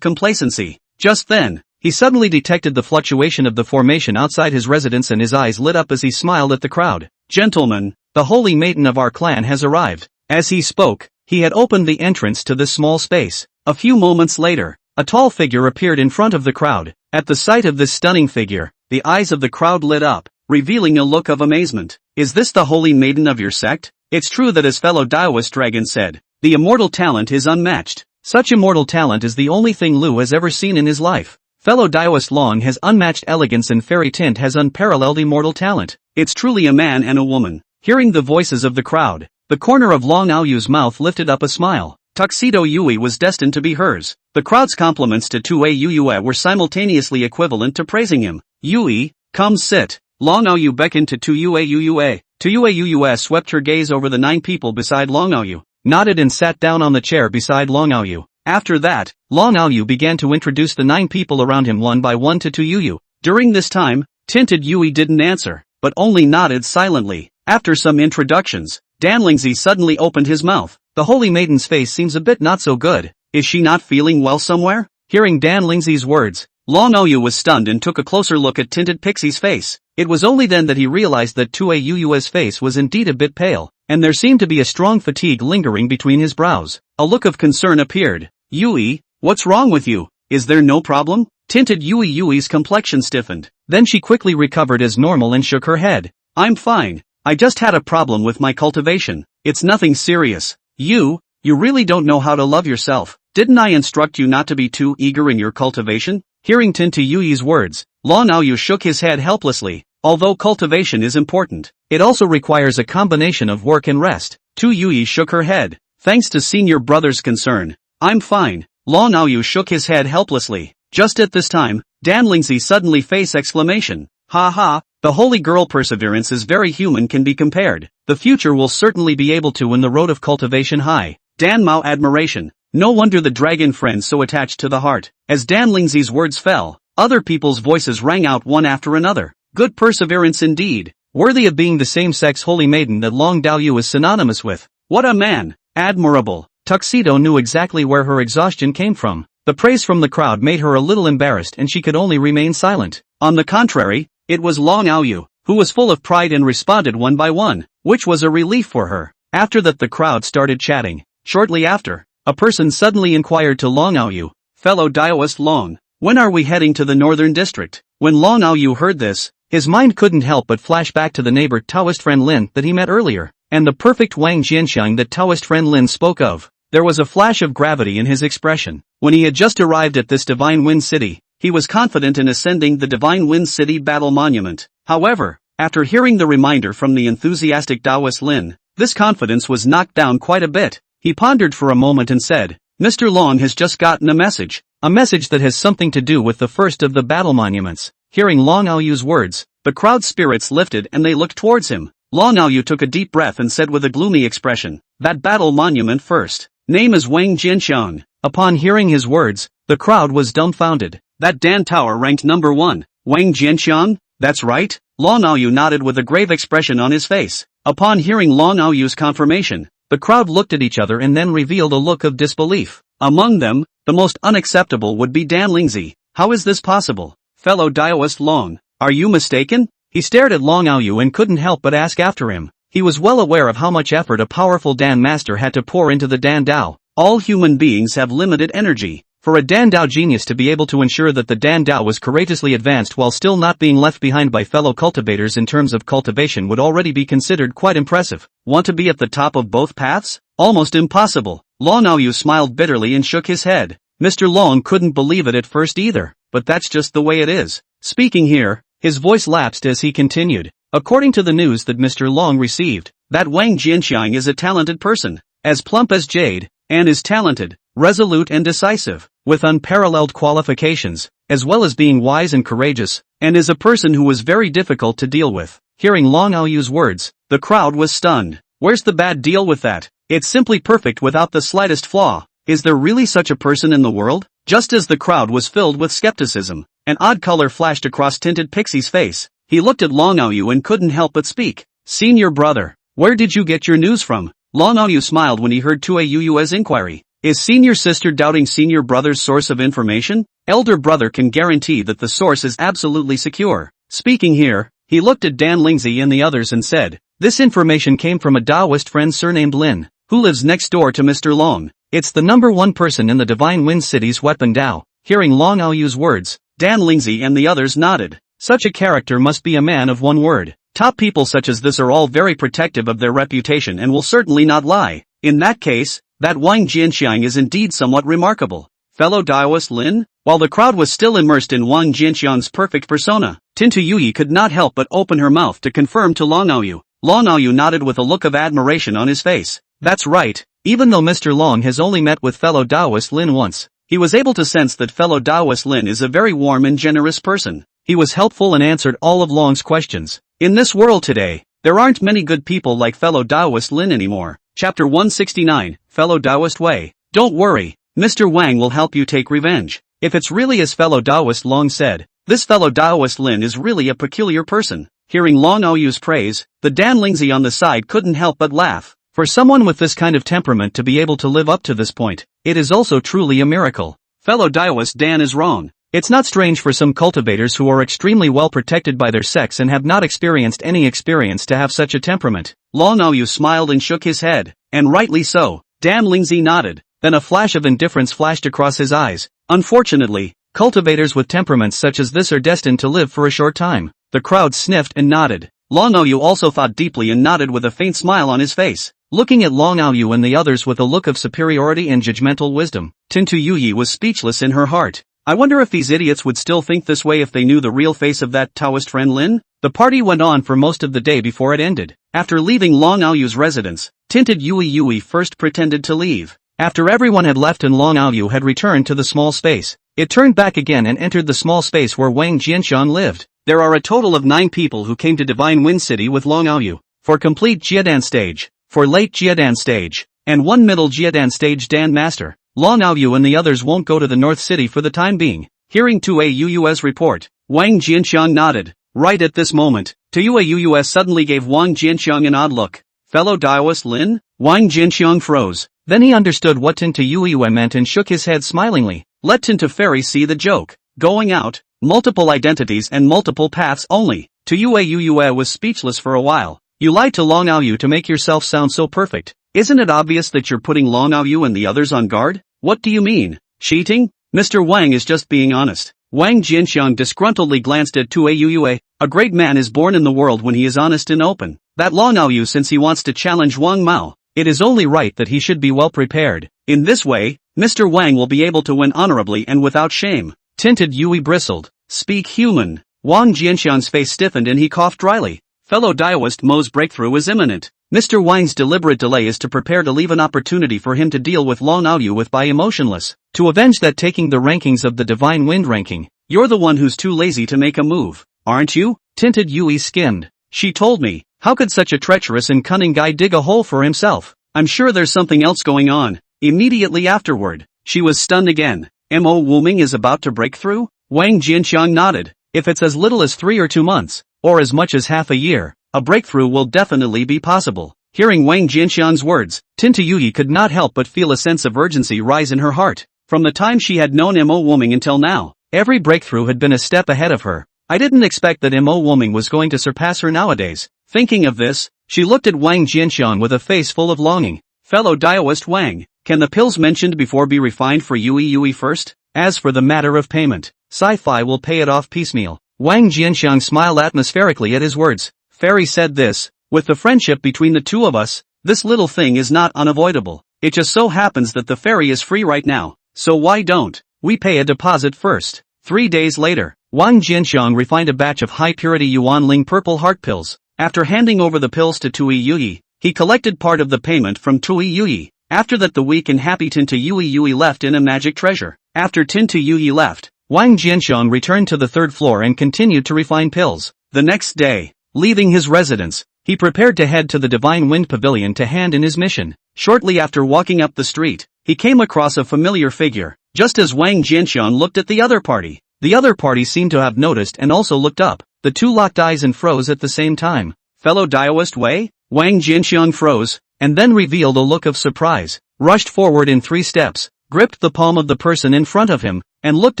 Speaker 1: complacency. Just then, he suddenly detected the fluctuation of the formation outside his residence and his eyes lit up as he smiled at the crowd. "Gentlemen, the holy maiden of our clan has arrived." As he spoke, he had opened the entrance to this small space. A few moments later, a tall figure appeared in front of the crowd. At the sight of this stunning figure, the eyes of the crowd lit up, revealing a look of amazement. "Is this the holy maiden of your sect?" It's true that his fellow Taoist dragon said, "The immortal talent is unmatched." Such immortal talent is the only thing Lu has ever seen in his life. Fellow Taoist Long has unmatched elegance and fairy tint has unparalleled immortal talent. It's truly a man and a woman. Hearing the voices of the crowd, the corner of Long Aoyu's mouth lifted up a smile. Tuxedo Yui was destined to be hers. The crowd's compliments to Tue Yue were simultaneously equivalent to praising him. "Yui, come sit." Long Aoyu beckoned to Tue Yue. Tue Yue swept her gaze over the 9 people beside Long Aoyu, nodded and sat down on the chair beside Long Aoyu. After that, Long Aoyu began to introduce the 9 people around him one by one to Tue. During this time, Tinted Yui didn't answer, but only nodded silently. After some introductions, Dan Lingzi suddenly opened his mouth. "The holy maiden's face seems a bit not so good. Is she not feeling well somewhere?" Hearing Dan Lingzi's words, Long Aoyu was stunned and took a closer look at Tinted Pixie's face. It was only then that he realized that Tue Yue's face was indeed a bit pale, and there seemed to be a strong fatigue lingering between his brows. A look of concern appeared. "Yui, what's wrong with you? Is there no problem?" Tinted Yui's complexion stiffened. Then she quickly recovered as normal and shook her head. "I'm fine. I just had a problem with my cultivation. It's nothing serious." You really don't know how to love yourself. Didn't I instruct you not to be too eager in your cultivation?" Hearing Tinted Yui's words, Long Aoyu shook his head helplessly. Although cultivation is important, it also requires a combination of work and rest. Tu Yui shook her head. "Thanks to senior brother's concern, I'm fine." Long Aoyu shook his head helplessly. Just at this time, Dan Lingzi suddenly faced exclamation. "Ha ha, the holy girl perseverance is very human can be compared. The future will certainly be able to win the road of cultivation high." Dan Mao admiration. No wonder the dragon friend so attached to the heart. As Dan Lingzi's words fell, other people's voices rang out one after another. "Good perseverance indeed. Worthy of being the same sex holy maiden that Long Daoyu is synonymous with. What a man. Admirable." Tuxedo knew exactly where her exhaustion came from. The praise from the crowd made her a little embarrassed and she could only remain silent. On the contrary, it was Long Aoyu, who was full of pride and responded one by one, which was a relief for her. After that the crowd started chatting. Shortly after, a person suddenly inquired to Long Aoyu, "Fellow Taoist Long, when are we heading to the northern district?" When Long Aoyu heard this, his mind couldn't help but flash back to the neighbor Taoist friend Lin that he met earlier, and the perfect Wang Jianxiang that Taoist friend Lin spoke of. There was a flash of gravity in his expression. When he had just arrived at this Divine Wind City, he was confident in ascending the Divine Wind City Battle Monument. However, after hearing the reminder from the enthusiastic Taoist Lin, this confidence was knocked down quite a bit. He pondered for a moment and said, "Mr. Long has just gotten a message that has something to do with the first of the battle monuments." Hearing Long Aoyu's words, the crowd's spirits lifted and they looked towards him. Long Aoyu took a deep breath and said with a gloomy expression, "That battle monument first. Name is Wang Jianxiang." Upon hearing his words, the crowd was dumbfounded. "That Dan Tower ranked number 1, Wang Jianxiang? That's right?" Long Aoyu nodded with a grave expression on his face. Upon hearing Long Aoyu's confirmation, the crowd looked at each other and then revealed a look of disbelief. Among them, the most unacceptable would be Dan Lingzi. "How is this possible? Fellow Taoist Long, are you mistaken?" He stared at Long Aoyu and couldn't help but ask after him. He was well aware of how much effort a powerful Dan master had to pour into the Dan Dao. All human beings have limited energy. For a Dan Dao genius to be able to ensure that the Dan Dao was courageously advanced while still not being left behind by fellow cultivators in terms of cultivation would already be considered quite impressive. Want to be at the top of both paths? Almost impossible. Long Aoyu smiled bitterly and shook his head. Mr. Long couldn't believe it at first either, but that's just the way it is. Speaking here, his voice lapsed as he continued. According to the news that Mr. Long received, that Wang Jianxiang is a talented person, as plump as jade, and is talented, resolute and decisive, with unparalleled qualifications, as well as being wise and courageous, and is a person who was very difficult to deal with. Hearing Long Aoyu's words, the crowd was stunned. Where's the bad deal with that? It's simply perfect without the slightest flaw. Is there really such a person in the world? Just as the crowd was filled with skepticism, an odd color flashed across Tinted Pixie's face. He looked at Long Aoyu and couldn't help but speak. "Senior brother, where did you get your news from?" Long Aoyu smiled when he heard Tue Yu's inquiry. "Is senior sister doubting senior brother's source of information?" elder brother can guarantee that the source is absolutely secure. Speaking here, he looked at Dan Lingzi and the others and said, this information came from a Taoist friend surnamed Lin, who lives next door to Mr. Long. It's the number one person in the Divine Wind City's Wetban Dao. Hearing Long Aoyu's words, Dan Lingzi and the others nodded. Such a character must be a man of one word. Top people such as this are all very protective of their reputation and will certainly not lie. In that case, that Wang Jianxiang is indeed somewhat remarkable. Fellow Daoist Lin? While the crowd was still immersed in Wang Jianxiang's perfect persona, Tintu Yuyi could not help but open her mouth to confirm to Long Aoyu. Long Aoyu nodded with a look of admiration on his face. That's right, even though Mr. Long has only met with fellow Daoist Lin once, he was able to sense that fellow Daoist Lin is a very warm and generous person. He was helpful and answered all of Long's questions. In this world today, there aren't many good people like fellow Daoist Lin anymore. Chapter 169, Fellow Daoist Wei. Don't worry, Mr. Wang will help you take revenge. If it's really as fellow Daoist Long said, this fellow Daoist Lin is really a peculiar person. Hearing Long Aoyu's praise, the Dan Lingzi on the side couldn't help but laugh. For someone with this kind of temperament to be able to live up to this point, it is also truly a miracle. Fellow Daoist Dan is wrong. It's not strange for some cultivators who are extremely well protected by their sex and have not experienced any experience to have such a temperament. Long Aoyu smiled and shook his head, and rightly so. Dan Lingzi nodded, then a flash of indifference flashed across his eyes. Unfortunately, cultivators with temperaments such as this are destined to live for a short time. The crowd sniffed and nodded. Long Aoyu also thought deeply and nodded with a faint smile on his face. Looking at Long Aoyu and the others with a look of superiority and judgmental wisdom, Tintu Yuyi was speechless in her heart. I wonder if these idiots would still think this way if they knew the real face of that Taoist friend Lin? The party went on for most of the day before it ended. After leaving Long Aoyu's residence, Tinted Yui first pretended to leave. After everyone had left and Long Aoyu had returned to the small space, it turned back again and entered the small space where Wang Jianxian lived. There are a total of 9 people who came to Divine Wind City with Long Aoyu. For complete Jiedan stage, for late Jiedan stage, and 1 middle Jiedan stage Dan Master. Long Aoyu and the others won't go to the North City for the time being. Hearing Tue Yuu's report, Wang Jianxiang nodded. Right at this moment, Tue Yu suddenly gave Wang Jianxiang an odd look. Fellow Daoist Lin? Wang Jianxiang froze. Then he understood what Tintu Yue meant and shook his head smilingly. Let Tintu Fairy see the joke. Going out, multiple identities and multiple paths only. Tue Yu was speechless for a while. You lied to Long Aoyu to make yourself sound so perfect. Isn't it obvious that you're putting Long Aoyu and the others on guard? What do you mean? Cheating? Mr. Wang is just being honest. Wang Jianxiang disgruntledly glanced at Tue Yu. A great man is born in the world when he is honest and open. That Long Aoyu, since he wants to challenge Wang Mao, it is only right that he should be well prepared. In this way, Mr. Wang will be able to win honorably and without shame. Tinted Yui bristled. Speak human. Wang Jianxiang's face stiffened and he coughed dryly. Fellow Daoist Mo's breakthrough is imminent. Mr. Wang's deliberate delay is to prepare to leave an opportunity for him to deal with Long Aoyu with by emotionless. To avenge that taking the rankings of the Divine Wind ranking. You're the one who's too lazy to make a move, aren't you? Tinted Yui skimmed. She told me. How could such a treacherous and cunning guy dig a hole for himself? I'm sure there's something else going on. Immediately afterward, she was stunned again. Mo Wuming is about to break through? Wang Jianxiang nodded. If it's as little as 3 or 2 months, or as much as half a year, a breakthrough will definitely be possible. Hearing Wang Jianxiang's words, Tintu Yui could not help but feel a sense of urgency rise in her heart. From the time she had known Mo Wuming until now, every breakthrough had been a step ahead of her. I didn't expect that Mo Wuming was going to surpass her nowadays. Thinking of this, she looked at Wang Jianxiang with a face full of longing. Fellow Daoist Wang, can the pills mentioned before be refined for Yui first? As for the matter of payment, Sci-Fi will pay it off piecemeal. Wang Jianxiang smiled atmospherically at his words. Fairy said this, with the friendship between the two of us, this little thing is not unavoidable. It just so happens that the fairy is free right now, so why don't we pay a deposit first? 3 days later, Wang Jianxiang refined a batch of high-purity Yuan Ling purple heart pills. After handing over the pills to Tui Yui, he collected part of the payment from Tui Yui. After that the weak and happy Tintu Yui left in a magic treasure. After Tintu Yui left, Wang Jianxiang returned to the 3rd floor and continued to refine pills. The next day, leaving his residence, he prepared to head to the Divine Wind Pavilion to hand in his mission. Shortly after walking up the street, he came across a familiar figure. Just as Wang Jianxiang looked at the other party seemed to have noticed and also looked up. The two locked eyes and froze at the same time. Fellow Daoist Wei? Wang Jianxiang froze, and then revealed a look of surprise, rushed forward in 3 steps, gripped the palm of the person in front of him, and looked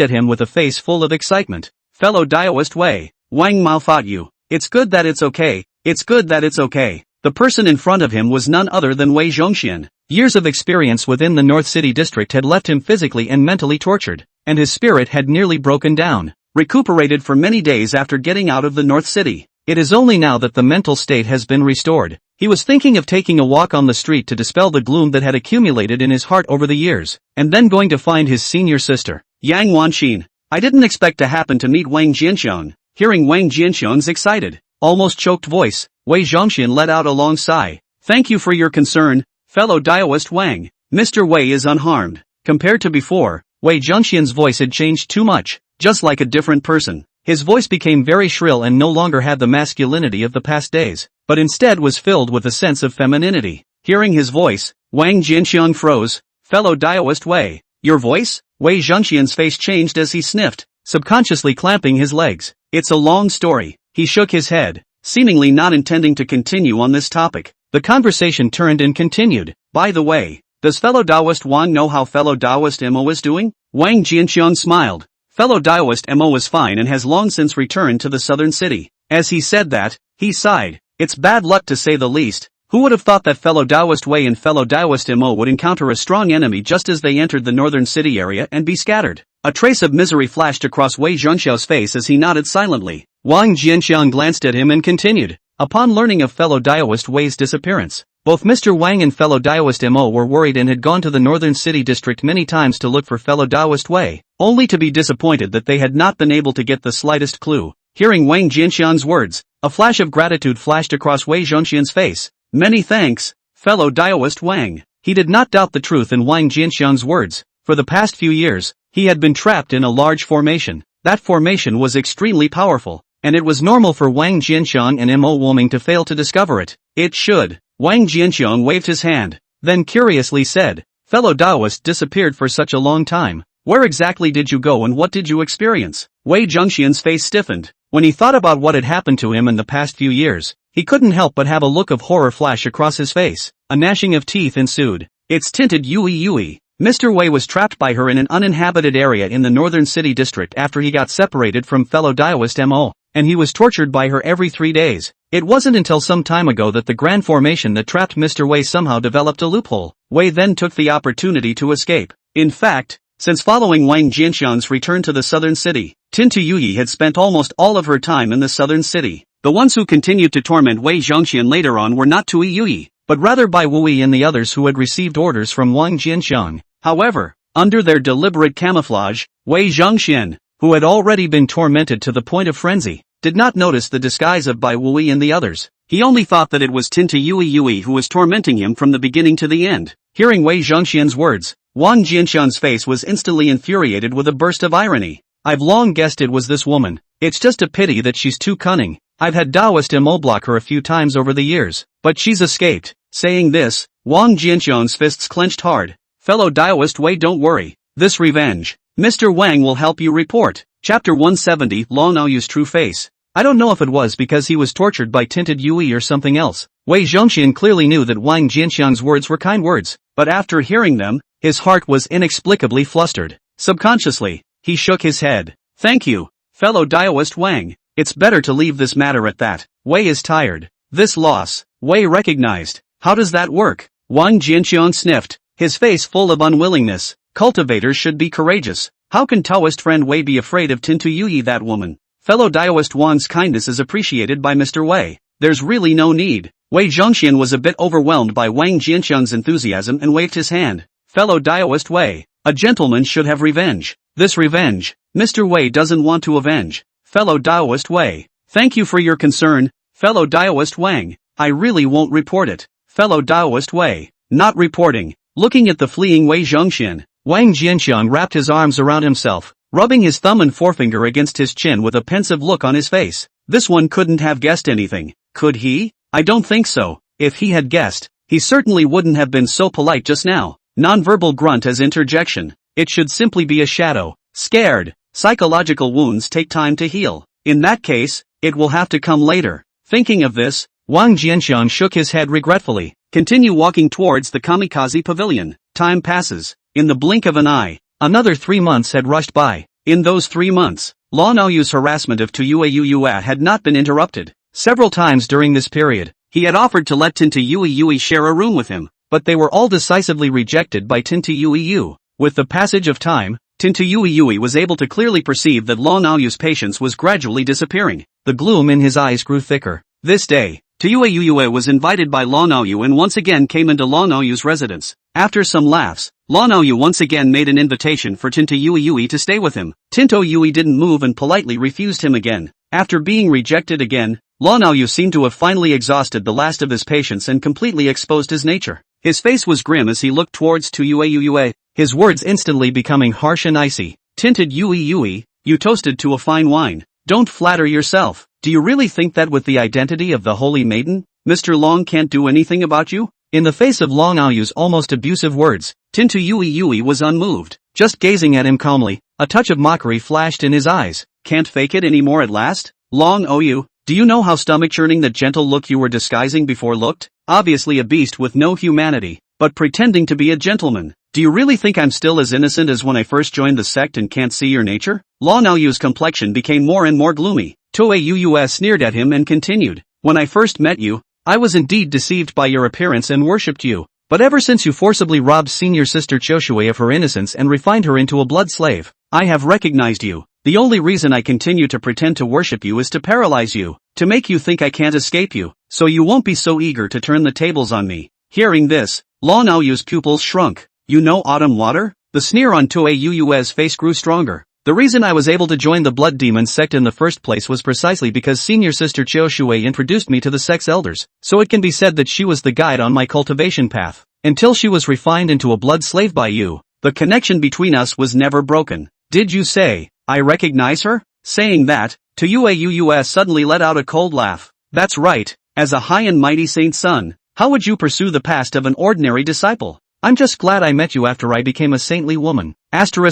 Speaker 1: at him with a face full of excitement. Fellow Daoist Wei, Wang Mao fought you. It's good that it's okay. It's good that it's okay. The person in front of him was none other than Wei Zhongxian. Years of experience within the North City district had left him physically and mentally tortured, and his spirit had nearly broken down, recuperated for many days after getting out of the North City. It is only now that the mental state has been restored. He was thinking of taking a walk on the street to dispel the gloom that had accumulated in his heart over the years, and then going to find his senior sister, Yang Wanxin. I didn't expect to happen to meet Wang Jianxiang. Hearing Wang Jianxiang's excited, almost choked voice, Wei Zhongxian let out a long sigh. Thank you for your concern, fellow Daoist Wang. Mr. Wei is unharmed. Compared to before, Wei Zhongxian's voice had changed too much, just like a different person. His voice became very shrill and no longer had the masculinity of the past days, but instead was filled with a sense of femininity. Hearing his voice, Wang Jianxiang froze. Fellow Daoist Wei, your voice? Wei Zhongxian's face changed as he sniffed, subconsciously clamping his legs. It's a long story. He shook his head, seemingly not intending to continue on this topic. The conversation turned and continued. By the way, does fellow Daoist Wang know how fellow Daoist Mo is doing? Wang Jianxiang smiled. Fellow Daoist Mo is fine and has long since returned to the southern city. As he said that, he sighed. It's bad luck to say the least. Who would have thought that fellow Daoist Wei and fellow Daoist Mo would encounter a strong enemy just as they entered the northern city area and be scattered? A trace of misery flashed across Wei Zhongxiao's face as he nodded silently. Wang Jianxiang glanced at him and continued. Upon learning of fellow Daoist Wei's disappearance, both Mr. Wang and fellow Daoist Mo were worried and had gone to the northern city district many times to look for fellow Daoist Wei, only to be disappointed that they had not been able to get the slightest clue. Hearing Wang Jianxiang's words, a flash of gratitude flashed across Wei Zhongxian's face. Many thanks, fellow Daoist Wang. He did not doubt the truth in Wang Jianxiang's words. For the past few years, he had been trapped in a large formation. That formation was extremely powerful, and it was normal for Wang Jianxiang and Mo Woming to fail to discover it. It should. Wang Jianxiang waved his hand, then curiously said, fellow Daoist disappeared for such a long time. Where exactly did you go and what did you experience? Wei Zhongxian's face stiffened. When he thought about what had happened to him in the past few years, he couldn't help but have a look of horror flash across his face. A gnashing of teeth ensued. It's tinted Yui. Mr. Wei was trapped by her in an uninhabited area in the northern city district after he got separated from fellow Daoist Mo, and he was tortured by her every 3 days. It wasn't until some time ago that the grand formation that trapped Mr. Wei somehow developed a loophole. Wei then took the opportunity to escape. In fact, since following Wang Jianxiang's return to the southern city, Tintu Yui had spent almost all of her time in the southern city. The ones who continued to torment Wei Zhongxian later on were not Tui Yui, but rather Bai Wui and the others who had received orders from Wang Jianxiang. However, under their deliberate camouflage, Wei Zhongxian, who had already been tormented to the point of frenzy, did not notice the disguise of Bai Wui and the others. He only thought that it was Tintu Yui who was tormenting him from the beginning to the end. Hearing Wei Zhongxian's words, Wang Jianxiang's face was instantly infuriated with a burst of irony. I've long guessed it was this woman. It's just a pity that she's too cunning. I've had Daoist Mo block her a few times over the years, but she's escaped. Saying this, Wang Jianxiang's fists clenched hard. Fellow Daoist Wei, don't worry. This revenge, Mr. Wang will help you report. Chapter 170, Long Naoyu's true face. I don't know if it was because he was tortured by tinted Yui or something else. Wei Zhongxian clearly knew that Wang Jianxiang's words were kind words, but after hearing them, his heart was inexplicably flustered. Subconsciously, he shook his head. Thank you, fellow Daoist Wang. It's better to leave this matter at that. Wei is tired. This loss, Wei recognized. How does that work? Wang Jianxiang sniffed, his face full of unwillingness. Cultivators should be courageous. How can Taoist friend Wei be afraid of Tintu Yui, that woman? Fellow Daoist Wang's kindness is appreciated by Mr. Wei. There's really no need. Wei Zhongxian was a bit overwhelmed by Wang Jianxiang's enthusiasm and waved his hand. Fellow Daoist Wei, a gentleman should have revenge. This revenge, Mr. Wei doesn't want to avenge. Fellow Daoist Wei, thank you for your concern. Fellow Daoist Wang, I really won't report it. Fellow Daoist Wei, not reporting. Looking at the fleeing Wei Zhongxian, Wang Jianxiang wrapped his arms around himself, rubbing his thumb and forefinger against his chin with a pensive look on his face. This one couldn't have guessed anything, could he? I don't think so. If he had guessed, he certainly wouldn't have been so polite just now. Nonverbal grunt as interjection. It should simply be a shadow. Scared. Psychological wounds take time to heal. In that case, it will have to come later. Thinking of this, Wang Jianxiang shook his head regretfully. Continue walking towards the kamikaze pavilion. Time passes. In the blink of an eye, Another 3 months had rushed by. In those 3 months, Lan Aoyu's harassment of Tuyue had not been interrupted. Several times during this period, he had offered to let Tintuyue share a room with him, but they were all decisively rejected by Tintuyue. With the passage of time, Tintuyue was able to clearly perceive that Lan Aoyu's patience was gradually disappearing. The gloom in his eyes grew thicker. This day, Tuyue was invited by Lan Aoyu and once again came into Lan Aoyu's residence. After some laughs, Lan Aoyu once again made an invitation for Tintuyue to stay with him. Tintuyue didn't move and politely refused him again. After being rejected again, Lan Aoyu seemed to have finally exhausted the last of his patience and completely exposed his nature. His face was grim as he looked towards Tuyue, his words instantly becoming harsh and icy. Tinted Yue, you toasted to a fine wine. Don't flatter yourself. Do you really think that with the identity of the Holy Maiden, Mr. Long can't do anything about you? In the face of Lan Aoyu's almost abusive words, Tintuyue was unmoved, just gazing at him calmly. A touch of mockery flashed in his eyes. Can't fake it anymore at last? Lan Aoyu, do you know how stomach-churning that gentle look you were disguising before looked? Obviously a beast with no humanity, but pretending to be a gentleman. Do you really think I'm still as innocent as when I first joined the sect and can't see your nature? Lan Aoyu's complexion became more and more gloomy. Tuyue sneered at him and continued, when I first met you, I was indeed deceived by your appearance and worshipped you. But ever since you forcibly robbed senior sister Choshue of her innocence and refined her into a blood slave, I have recognized you. The only reason I continue to pretend to worship you is to paralyze you, to make you think I can't escape you, so you won't be so eager to turn the tables on me. Hearing this, Lan Aoyu's pupils shrunk. You know autumn water? The sneer on Tuyue's face grew stronger. The reason I was able to join the Blood Demon sect in the first place was precisely because senior sister Choshue introduced me to the sect's elders, so it can be said that she was the guide on my cultivation path. Until she was refined into a blood slave by you, the connection between us was never broken. Did you say, I recognize her? Saying that, Tuyue suddenly let out a cold laugh. That's right, as a high and mighty saint's son, how would you pursue the past of an ordinary disciple? I'm just glad I met you after I became a saintly woman. When Lan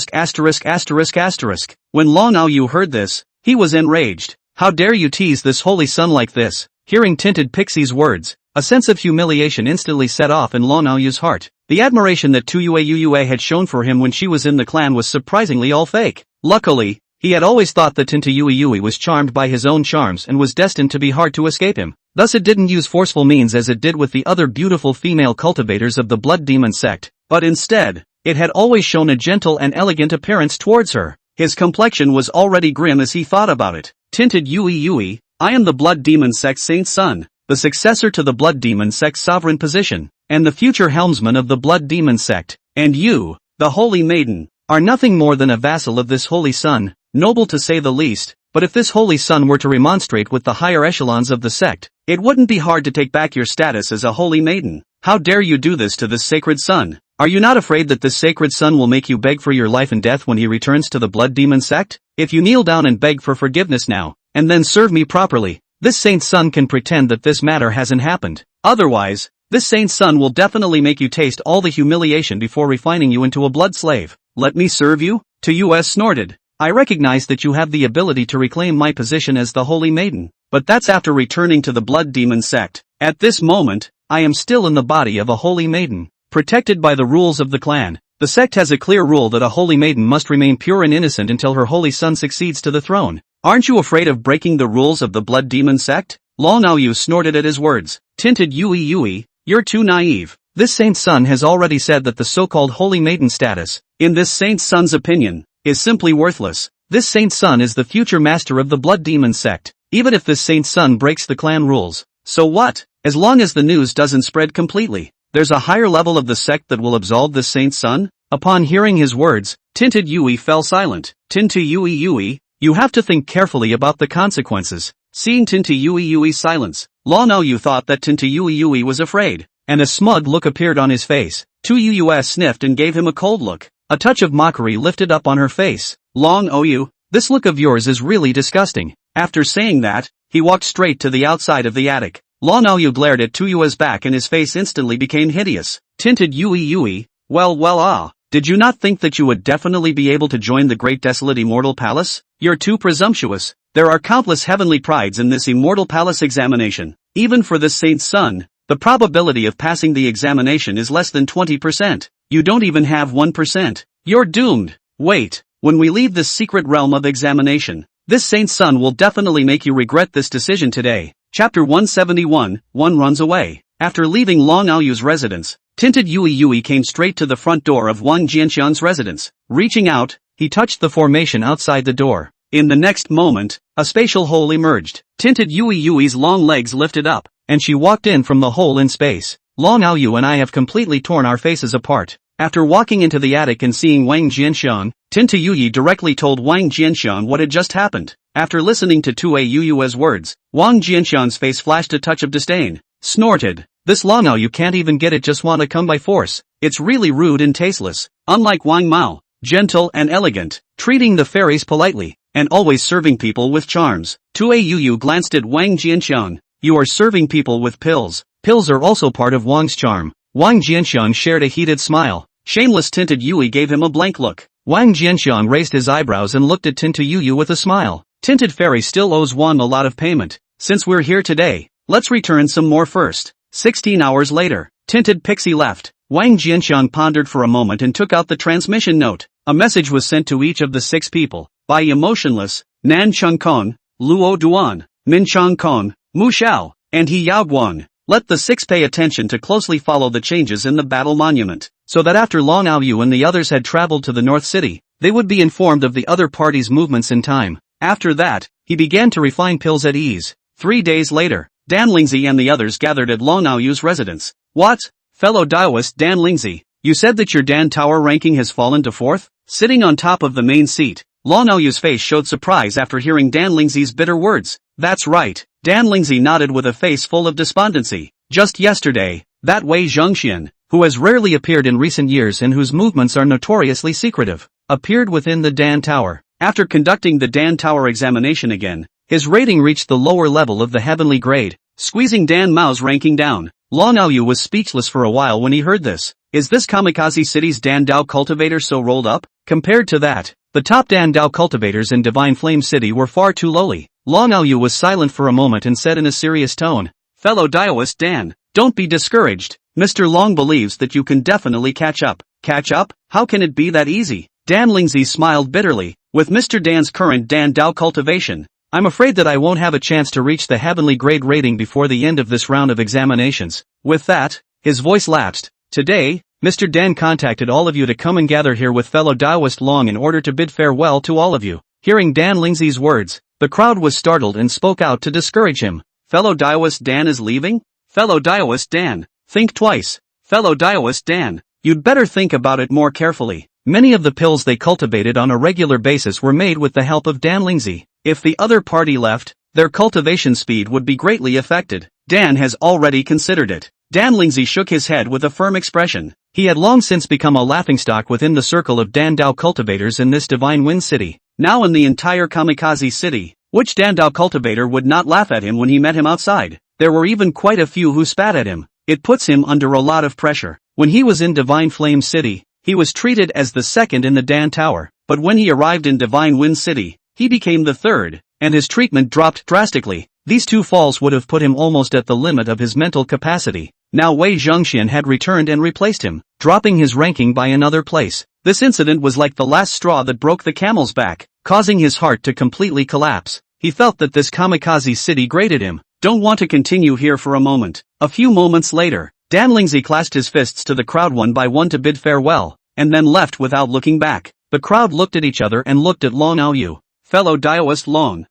Speaker 1: Aoyu heard this, he was enraged. How dare you tease this holy son like this? Hearing Tinted Pixie's words, a sense of humiliation instantly set off in Lan Aoyu's heart. The admiration that Tuyue had shown for him when she was in the clan was surprisingly all fake. Luckily, he had always thought that Tintuyue was charmed by his own charms and was destined to be hard to escape him. Thus it didn't use forceful means as it did with the other beautiful female cultivators of the Blood Demon sect, but instead, it had always shown a gentle and elegant appearance towards her. His complexion was already grim as he thought about it. Tinted Yue, I am the Blood Demon sect's saint's son, the successor to the Blood Demon sect's sovereign position, and the future helmsman of the Blood Demon sect, and you, the Holy Maiden, are nothing more than a vassal of this holy son, noble to say the least. But if this holy son were to remonstrate with the higher echelons of the sect, it wouldn't be hard to take back your status as a holy maiden. How dare you do this to this sacred son? Are you not afraid that this sacred son will make you beg for your life and death when he returns to the Blood Demon sect? If you kneel down and beg for forgiveness now, and then serve me properly, this saint's son can pretend that this matter hasn't happened. Otherwise, this saint's son will definitely make you taste all the humiliation before refining you into a blood slave. Let me serve you? Tuyue snorted. I recognize that you have the ability to reclaim my position as the Holy Maiden, but that's after returning to the Blood Demon sect. At this moment, I am still in the body of a Holy Maiden, protected by the rules of the clan. The sect has a clear rule that a Holy Maiden must remain pure and innocent until her holy son succeeds to the throne. Aren't you afraid of breaking the rules of the Blood Demon sect? Lan Aoyu snorted at his words. Tinted Yue, you're too naive. This saint's son has already said that the so-called Holy Maiden status, in this saint's son's opinion, is simply worthless. This saint's son is the future master of the Blood Demon sect, even if this saint's son breaks the clan rules. So what? As long as the news doesn't spread completely, there's a higher level of the sect that will absolve this saint's son? Upon hearing his words, Tinted Yue fell silent. Tinted Yue, you have to think carefully about the consequences. Seeing Tinted Yue's silence, Lan Aoyu thought that Tinted Yue was afraid, and a smug look appeared on his face. Tuyue sniffed and gave him a cold look. A touch of mockery lifted up on her face. Lan Aoyu, this look of yours is really disgusting. After saying that, he walked straight to the outside of the attic. Lan Aoyu glared at Tuyue's back and his face instantly became hideous. Tinted Yue, well, did you not think that you would definitely be able to join the great desolate immortal palace? You're too presumptuous. There are countless heavenly prides in this immortal palace examination. Even for this saint's son, the probability of passing the examination is less than 20%. You don't even have 1%. You're doomed. Wait, when we leave this secret realm of examination, this saint's son will definitely make you regret this decision today. Chapter 171, One Runs Away. After leaving Long Aoyu's residence, Tinted Yui came straight to the front door of Wang Jianxian's residence. Reaching out, he touched the formation outside the door. In the next moment, a spatial hole emerged. Tinted Yui's long legs lifted up, and she walked in from the hole in space. Long Aoyu and I have completely torn our faces apart. After walking into the attic and seeing Wang Jianxian, Tinted Yui directly told Wang Jianxian what had just happened. After listening to Tue Yu's words, Wang Jianxian's face flashed a touch of disdain. Snorted. This Long Aoyu can't even get it, just want to come by force. It's really rude and tasteless. Unlike Wang Mao, gentle and elegant, treating the fairies politely, and always serving people with charms. Tue Yu glanced at Wang Jianxian. You are serving people with pills. Pills are also part of Wang's charm. Wang Jianxian shared a heated smile. Shameless Tinted Yui gave him a blank look. Wang Jianxian raised his eyebrows and looked at Tinted Yu with a smile. Tinted Fairy still owes Wang a lot of payment. Since we're here today, let's return some more first. 16 hours later, Tinted Pixie left. Wang Jianxian pondered for a moment and took out the transmission note. A message was sent to each of the 6 people. By Emotionless, Nan Chengkong, Luo Duan, Min Changkong, Mu Xiao, and He Yaoguang. Let the 6 pay attention to closely follow the changes in the battle monument, so that after Long Aoyu and the others had traveled to the North City, they would be informed of the other party's movements in time. After that, he began to refine pills at ease. 3 days later, Dan Lingzi and the others gathered at Long Aoyu's residence. What? Fellow Daoist Dan Lingzi, you said that your Dan Tower ranking has fallen to 4th? Sitting on top of the main seat, Long Aoyu's face showed surprise after hearing Dan Lingzi's bitter words. That's right, Dan Lingzi nodded with a face full of despondency. Just yesterday, that Wei Zhongxian, who has rarely appeared in recent years and whose movements are notoriously secretive, appeared within the Dan Tower. After conducting the Dan Tower examination again, his rating reached the lower level of the heavenly grade, squeezing Dan Mao's ranking down. Long Aoyu was speechless for a while when he heard this. Is this Kamikaze City's Dan Dao cultivator so rolled up? Compared to that, the top Dan Dao cultivators in Divine Flame City were far too lowly. Long Aoyu was silent for a moment and said in a serious tone, Fellow Daoist Dan, don't be discouraged. Mr. Long believes that you can definitely catch up. Catch up? How can it be that easy? Dan Lingzi smiled bitterly. With Mr. Dan's current Dan Dao cultivation, I'm afraid that I won't have a chance to reach the heavenly grade rating before the end of this round of examinations. With that, his voice lapsed. Today, Mr. Dan contacted all of you to come and gather here with fellow Daoist Long in order to bid farewell to all of you. Hearing Dan Lingzi's words, the crowd was startled and spoke out to discourage him. Fellow Daoist Dan is leaving? Fellow Daoist Dan, think twice. Fellow Daoist Dan, you'd better think about it more carefully. Many of the pills they cultivated on a regular basis were made with the help of Dan Lingzi. If the other party left, their cultivation speed would be greatly affected. Dan has already considered it. Dan Lingzi shook his head with a firm expression. He had long since become a laughingstock within the circle of Dan Dao cultivators in this Divine Wind City. Now in the entire Kamikaze City, which Dan Dao cultivator would not laugh at him when he met him outside? There were even quite a few who spat at him. It puts him under a lot of pressure. When he was in Divine Flame City, he was treated as the second in the Dan Tower, but when he arrived in Divine Wind City, he became the third, and his treatment dropped drastically. These 2 falls would have put him almost at the limit of his mental capacity. Now Wei Zhongxian had returned and replaced him, dropping his ranking by another place. This incident was like the last straw that broke the camel's back, causing his heart to completely collapse. He felt that this Kamikaze City graded him. Don't want to continue here for a moment. A few moments later, Dan Lingzi clasped his fists to the crowd one by one to bid farewell, and then left without looking back. The crowd looked at each other and looked at Long Aoyu. Fellow Daoist Long.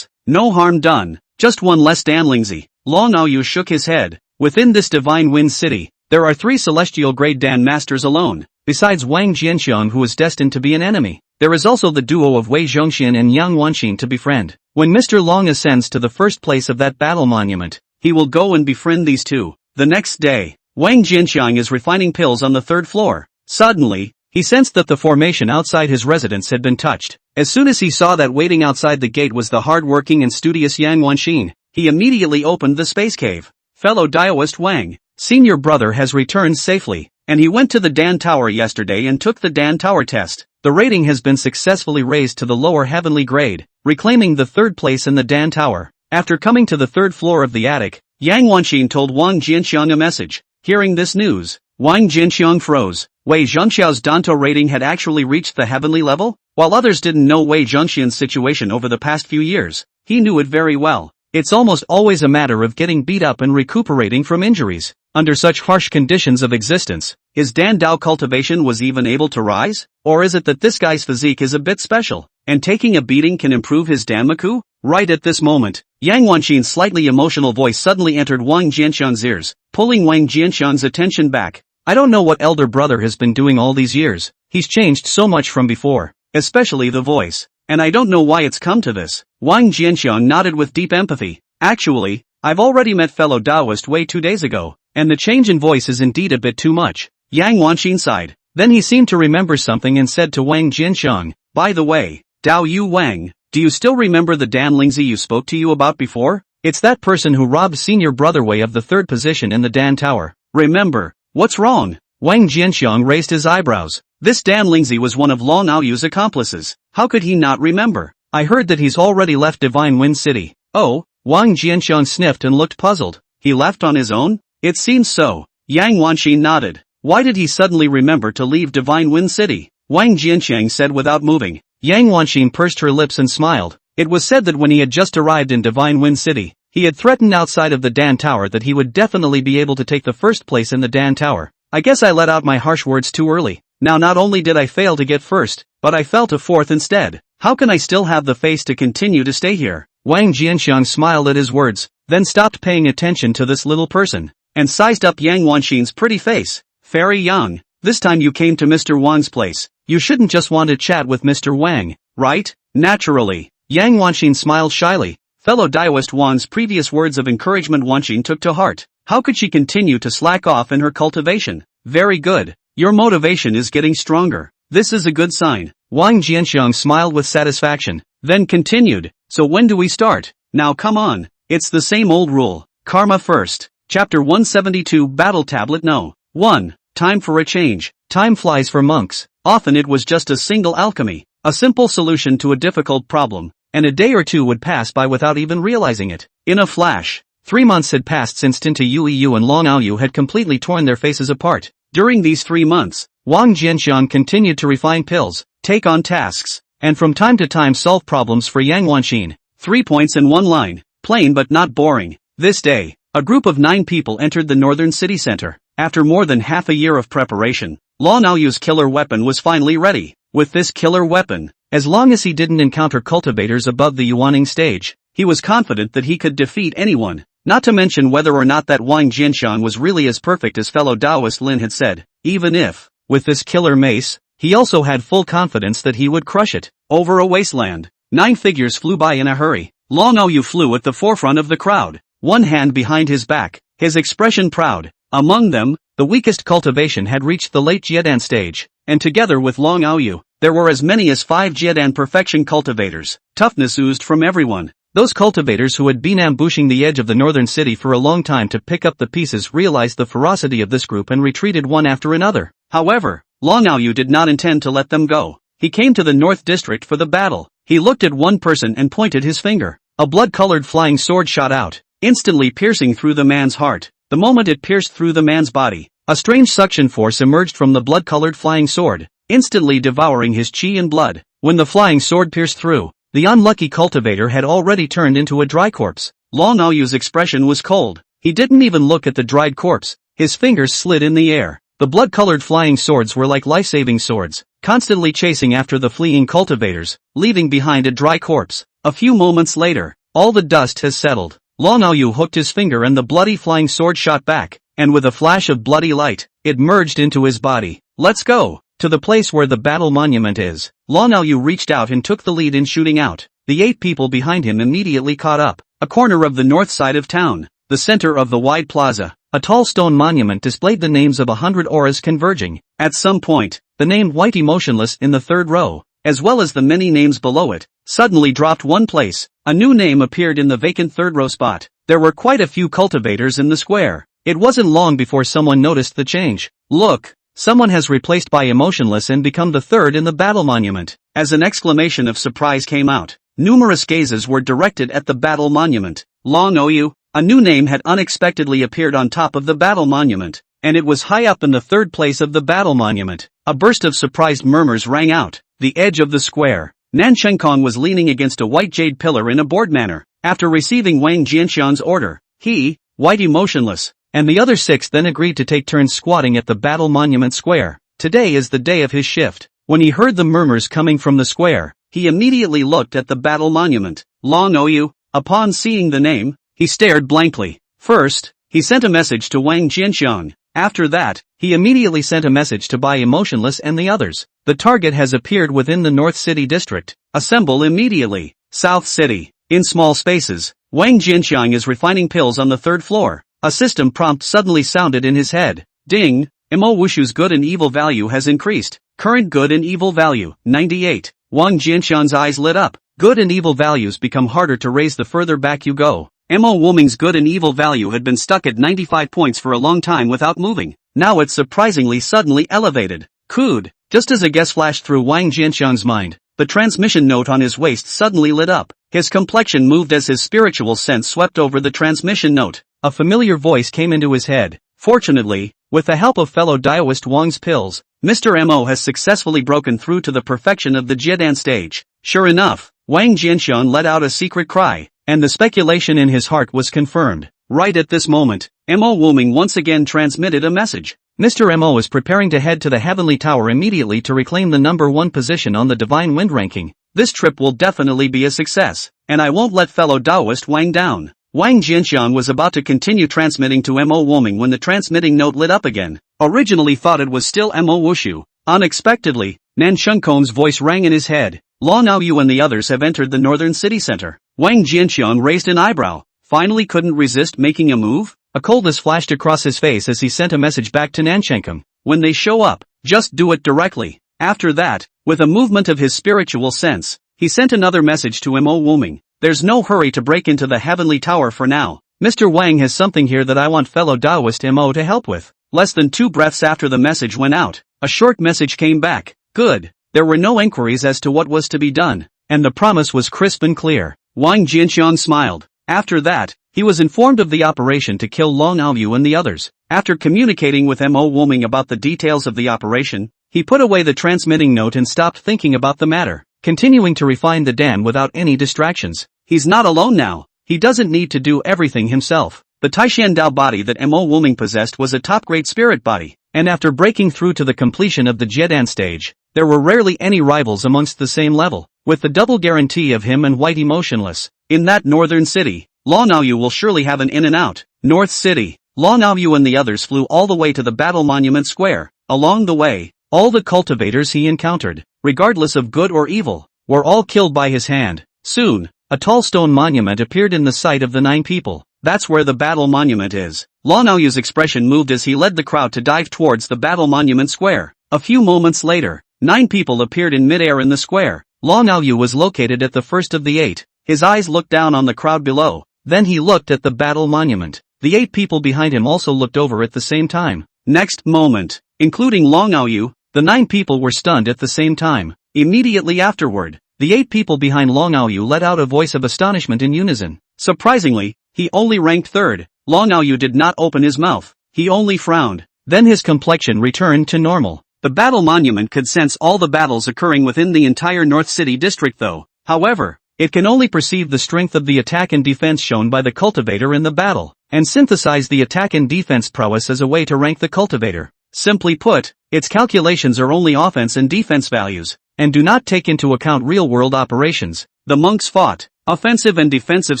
Speaker 1: No harm done. Just one less Dan Lingzi. Long Aoyu shook his head. Within this Divine Wind City, there are 3 celestial grade Dan masters alone, besides Wang Jianxiang who is destined to be an enemy. There is also the duo of Wei Zhongxian and Yang Wanxin to befriend. When Mr. Long ascends to the first place of that battle monument, he will go and befriend these 2. The next day, Wang Jianxiang is refining pills on the 3rd floor. Suddenly, he sensed that the formation outside his residence had been touched. As soon as he saw that waiting outside the gate was the hard-working and studious Yang Wanxin, he immediately opened the space cave. Fellow Daoist Wang, senior brother has returned safely, and he went to the Dan Tower yesterday and took the Dan Tower test. The rating has been successfully raised to the lower heavenly grade, reclaiming the 3rd place in the Dan Tower. After coming to the 3rd floor of the attic, Yang Wanxin told Wang Jianxiang a message. Hearing this news, Wang Jinxiang froze. Wei Zhengxiao's Danto rating had actually reached the heavenly level? While others didn't know Wei Zhengxian's situation over the past few years, he knew it very well. It's almost always a matter of getting beat up and recuperating from injuries. Under such harsh conditions of existence, is Dan Dao cultivation was even able to rise? Or is it that this guy's physique is a bit special, and taking a beating can improve his Danmaku? Right at this moment, Yang Wanxin's slightly emotional voice suddenly entered Wang Jianxian's ears, pulling Wang Jianxian's attention back. I don't know what elder brother has been doing all these years. He's changed so much from before, especially the voice. And I don't know why it's come to this. Wang Jianxiang nodded with deep empathy. Actually, I've already met fellow Taoist Wei 2 days ago, and the change in voice is indeed a bit too much. Yang Wanxin sighed. Then he seemed to remember something and said to Wang Jianxiang, by the way, Dao Yu Wang, do you still remember the Dan Lingzi you spoke to you about before? It's that person who robbed senior brother Wei of the third position in the Dan Tower. Remember? What's wrong? Wang Jianxiang raised his eyebrows. This Dan Lingzi was one of Long Aoyu's accomplices. How could he not remember? I heard that he's already left Divine Wind City. Oh? Wang Jianxiang sniffed and looked puzzled. He left on his own? It seems so. Yang Wanxin nodded. Why did he suddenly remember to leave Divine Wind City? Wang Jianxiang said without moving. Yang Wanxin pursed her lips and smiled. It was said that when he had just arrived in Divine Wind City, he had threatened outside of the Dan Tower that he would definitely be able to take the first place in the Dan Tower. I guess I let out my harsh words too early. Now not only did I fail to get first, but I fell to fourth instead. How can I still have the face to continue to stay here? Wang Jianxiang smiled at his words, then stopped paying attention to this little person, and sized up Yang Wanxin's pretty face. Fairy Yang, this time you came to Mr. Wang's place. You shouldn't just want to chat with Mr. Wang, right? Naturally. Yang Wanxin smiled shyly. Fellow Taoist Wang's previous words of encouragement Wanxin took to heart. How could she continue to slack off in her cultivation? Very good. Your motivation is getting stronger. This is a good sign. Wang Jianxiang smiled with satisfaction, then continued. So when do we start? Now come on. It's the same old rule. Karma first. Chapter 172 Battle Tablet No. 1. Time for a change. Time flies for monks. Often it was just a single alchemy, a simple solution to a difficult problem, and a day or two would pass by without even realizing it. In a flash, 3 months had passed since Tinta Yu and Long Aoyu had completely torn their faces apart. During these 3 months, Wang Jianxiang continued to refine pills, take on tasks, and from time to time solve problems for Yang Wanxin. 3 points in one line. Plain but not boring. This day, a group of 9 people entered the northern city center. After more than half a year of preparation, Long Aoyu's killer weapon was finally ready. With this killer weapon, as long as he didn't encounter cultivators above the Yuaning stage, he was confident that he could defeat anyone. Not to mention whether or not that Wang Jianxiang was really as perfect as fellow Taoist Lin had said. Even if, with this killer mace, he also had full confidence that he would crush it. Over a wasteland, 9 figures flew by in a hurry. Long Aoyu flew at the forefront of the crowd, one hand behind his back, his expression proud. Among them, the weakest cultivation had reached the late Jiedan stage, and together with Long Aoyu, there were as many as 5 Jiedan perfection cultivators. Toughness oozed from everyone. Those cultivators who had been ambushing the edge of the northern city for a long time to pick up the pieces realized the ferocity of this group and retreated one after another. However, Long Aoyu did not intend to let them go. He came to the north district for the battle. He looked at one person and pointed his finger. A blood-colored flying sword shot out, instantly piercing through the man's heart. The moment it pierced through the man's body, a strange suction force emerged from the blood-colored flying sword, instantly devouring his chi and blood. When the flying sword pierced through, the unlucky cultivator had already turned into a dry corpse. Long Aoyu's expression was cold. He didn't even look at the dried corpse. His fingers slid in the air. The blood-colored flying swords were like life-saving swords, constantly chasing after the fleeing cultivators, leaving behind a dry corpse. A few moments later, all the dust has settled. Long Aoyu hooked his finger and the bloody flying sword shot back, and with a flash of bloody light, it merged into his body. Let's go! To the place where the battle monument is. Long Aoyu reached out and took the lead in shooting out. The 8 people behind him immediately caught up. A corner of the north side of town, the center of the wide plaza, a tall stone monument displayed the names of 100 auras converging. At some point, the name Whitey Motionless in the 3rd row, as well as the many names below it, suddenly dropped one place. A new name appeared in the vacant 3rd row spot. There were quite a few cultivators in the square. It wasn't long before someone noticed the change. Look! Someone has replaced by Emotionless and become the 3rd in the battle monument. As an exclamation of surprise came out, numerous gazes were directed at the battle monument. Long Aoyu, a new name had unexpectedly appeared on top of the battle monument. and it was high up in the third place of the battle monument. A burst of surprised murmurs rang out. The edge of the square. Nan Shenkong was leaning against a white jade pillar in a bored manner. After receiving Wang Jianxian's order, he, whitey motionless, and the other 6 then agreed to take turns squatting at the battle monument square. Today is the day of his shift. When he heard the murmurs coming from the square, he immediately looked at the battle monument. Long Oyu. Upon seeing the name, he stared blankly. First, he sent a message to Wang Jianxiang. After that, he immediately sent a message to Bai Emotionless and the others. The target has appeared within the North City district. Assemble immediately. South City. In small spaces, Wang Jianxiang is refining pills on the 3rd floor. A system prompt suddenly sounded in his head. Ding! Mo Wushu's good and evil value has increased. Current good and evil value, 98. Wang Jianxiang's eyes lit up. Good and evil values become harder to raise the further back you go. Mo Wuming's good and evil value had been stuck at 95 points for a long time without moving. Now it's surprisingly suddenly elevated. Could. Just as a guess flashed through Wang Jianxiang's mind, the transmission note on his waist suddenly lit up. His complexion moved as his spiritual sense swept over the transmission note. A familiar voice came into his head. Fortunately, with the help of fellow Daoist Wang's pills, Mr. Mo has successfully broken through to the perfection of the Jiedan stage. Sure enough, Wang Jianxiang let out a secret cry, and the speculation in his heart was confirmed. Right at this moment, Mo Wuming once again transmitted a message. Mr. Mo is preparing to head to the Heavenly Tower immediately to reclaim the number 1 position on the Divine Wind ranking. This trip will definitely be a success, and I won't let fellow Daoist Wang down. Wang Jianxiang was about to continue transmitting to Mo Wuming when the transmitting note lit up again. Originally thought it was still Mo Wushu. Unexpectedly, Nan Shenkong's voice rang in his head. Long Aoyu and the others have entered the northern city center. Wang Jianxiang raised an eyebrow. Finally couldn't resist making a move? A coldness flashed across his face as he sent a message back to Nanshenkom. When they show up, just do it directly. After that, with a movement of his spiritual sense, he sent another message to Mo Wuming. There's no hurry to break into the Heavenly Tower for now. Mr. Wang has something here that I want fellow Daoist Mo to help with. Less than 2 breaths after the message went out, a short message came back. Good. There were no inquiries as to what was to be done, and the promise was crisp and clear. Wang Jianxiang smiled. After that, he was informed of the operation to kill Long Aoyu and the others. After communicating with Mo Wuming about the details of the operation, he put away the transmitting note and stopped thinking about the matter, continuing to refine the dam without any distractions. He's not alone now. He doesn't need to do everything himself. The Taishan Dao body that Mo Wuming possessed was a top-grade spirit body, and after breaking through to the completion of the Jiedan stage, there were rarely any rivals amongst the same level, with the double guarantee of him and Whitey motionless. In that northern city, Long Aoyu will surely have an in and out. North City. Long Aoyu and the others flew all the way to the Battle Monument Square. Along the way, all the cultivators he encountered, regardless of good or evil, were all killed by his hand. Soon, a tall stone monument appeared in the sight of the 9 people. That's where the battle monument is. Long Aoyu's expression moved as he led the crowd to dive towards the battle monument square. A few moments later, 9 people appeared in midair in the square. Long Aoyu was located at the first of the 8. His eyes looked down on the crowd below. Then he looked at the battle monument. The 8 people behind him also looked over at the same time. Next moment, including Long Aoyu, the 9 people were stunned at the same time. Immediately afterward, the 8 people behind Long Aoyu let out a voice of astonishment in unison. Surprisingly, he only ranked 3rd. Long Aoyu did not open his mouth. He only frowned. Then his complexion returned to normal. The battle monument could sense all the battles occurring within the entire North City district though. However, it can only perceive the strength of the attack and defense shown by the cultivator in the battle, and synthesize the attack and defense prowess as a way to rank the cultivator. Simply put, its calculations are only offense and defense values, and do not take into account real-world operations. The monks fought. Offensive and defensive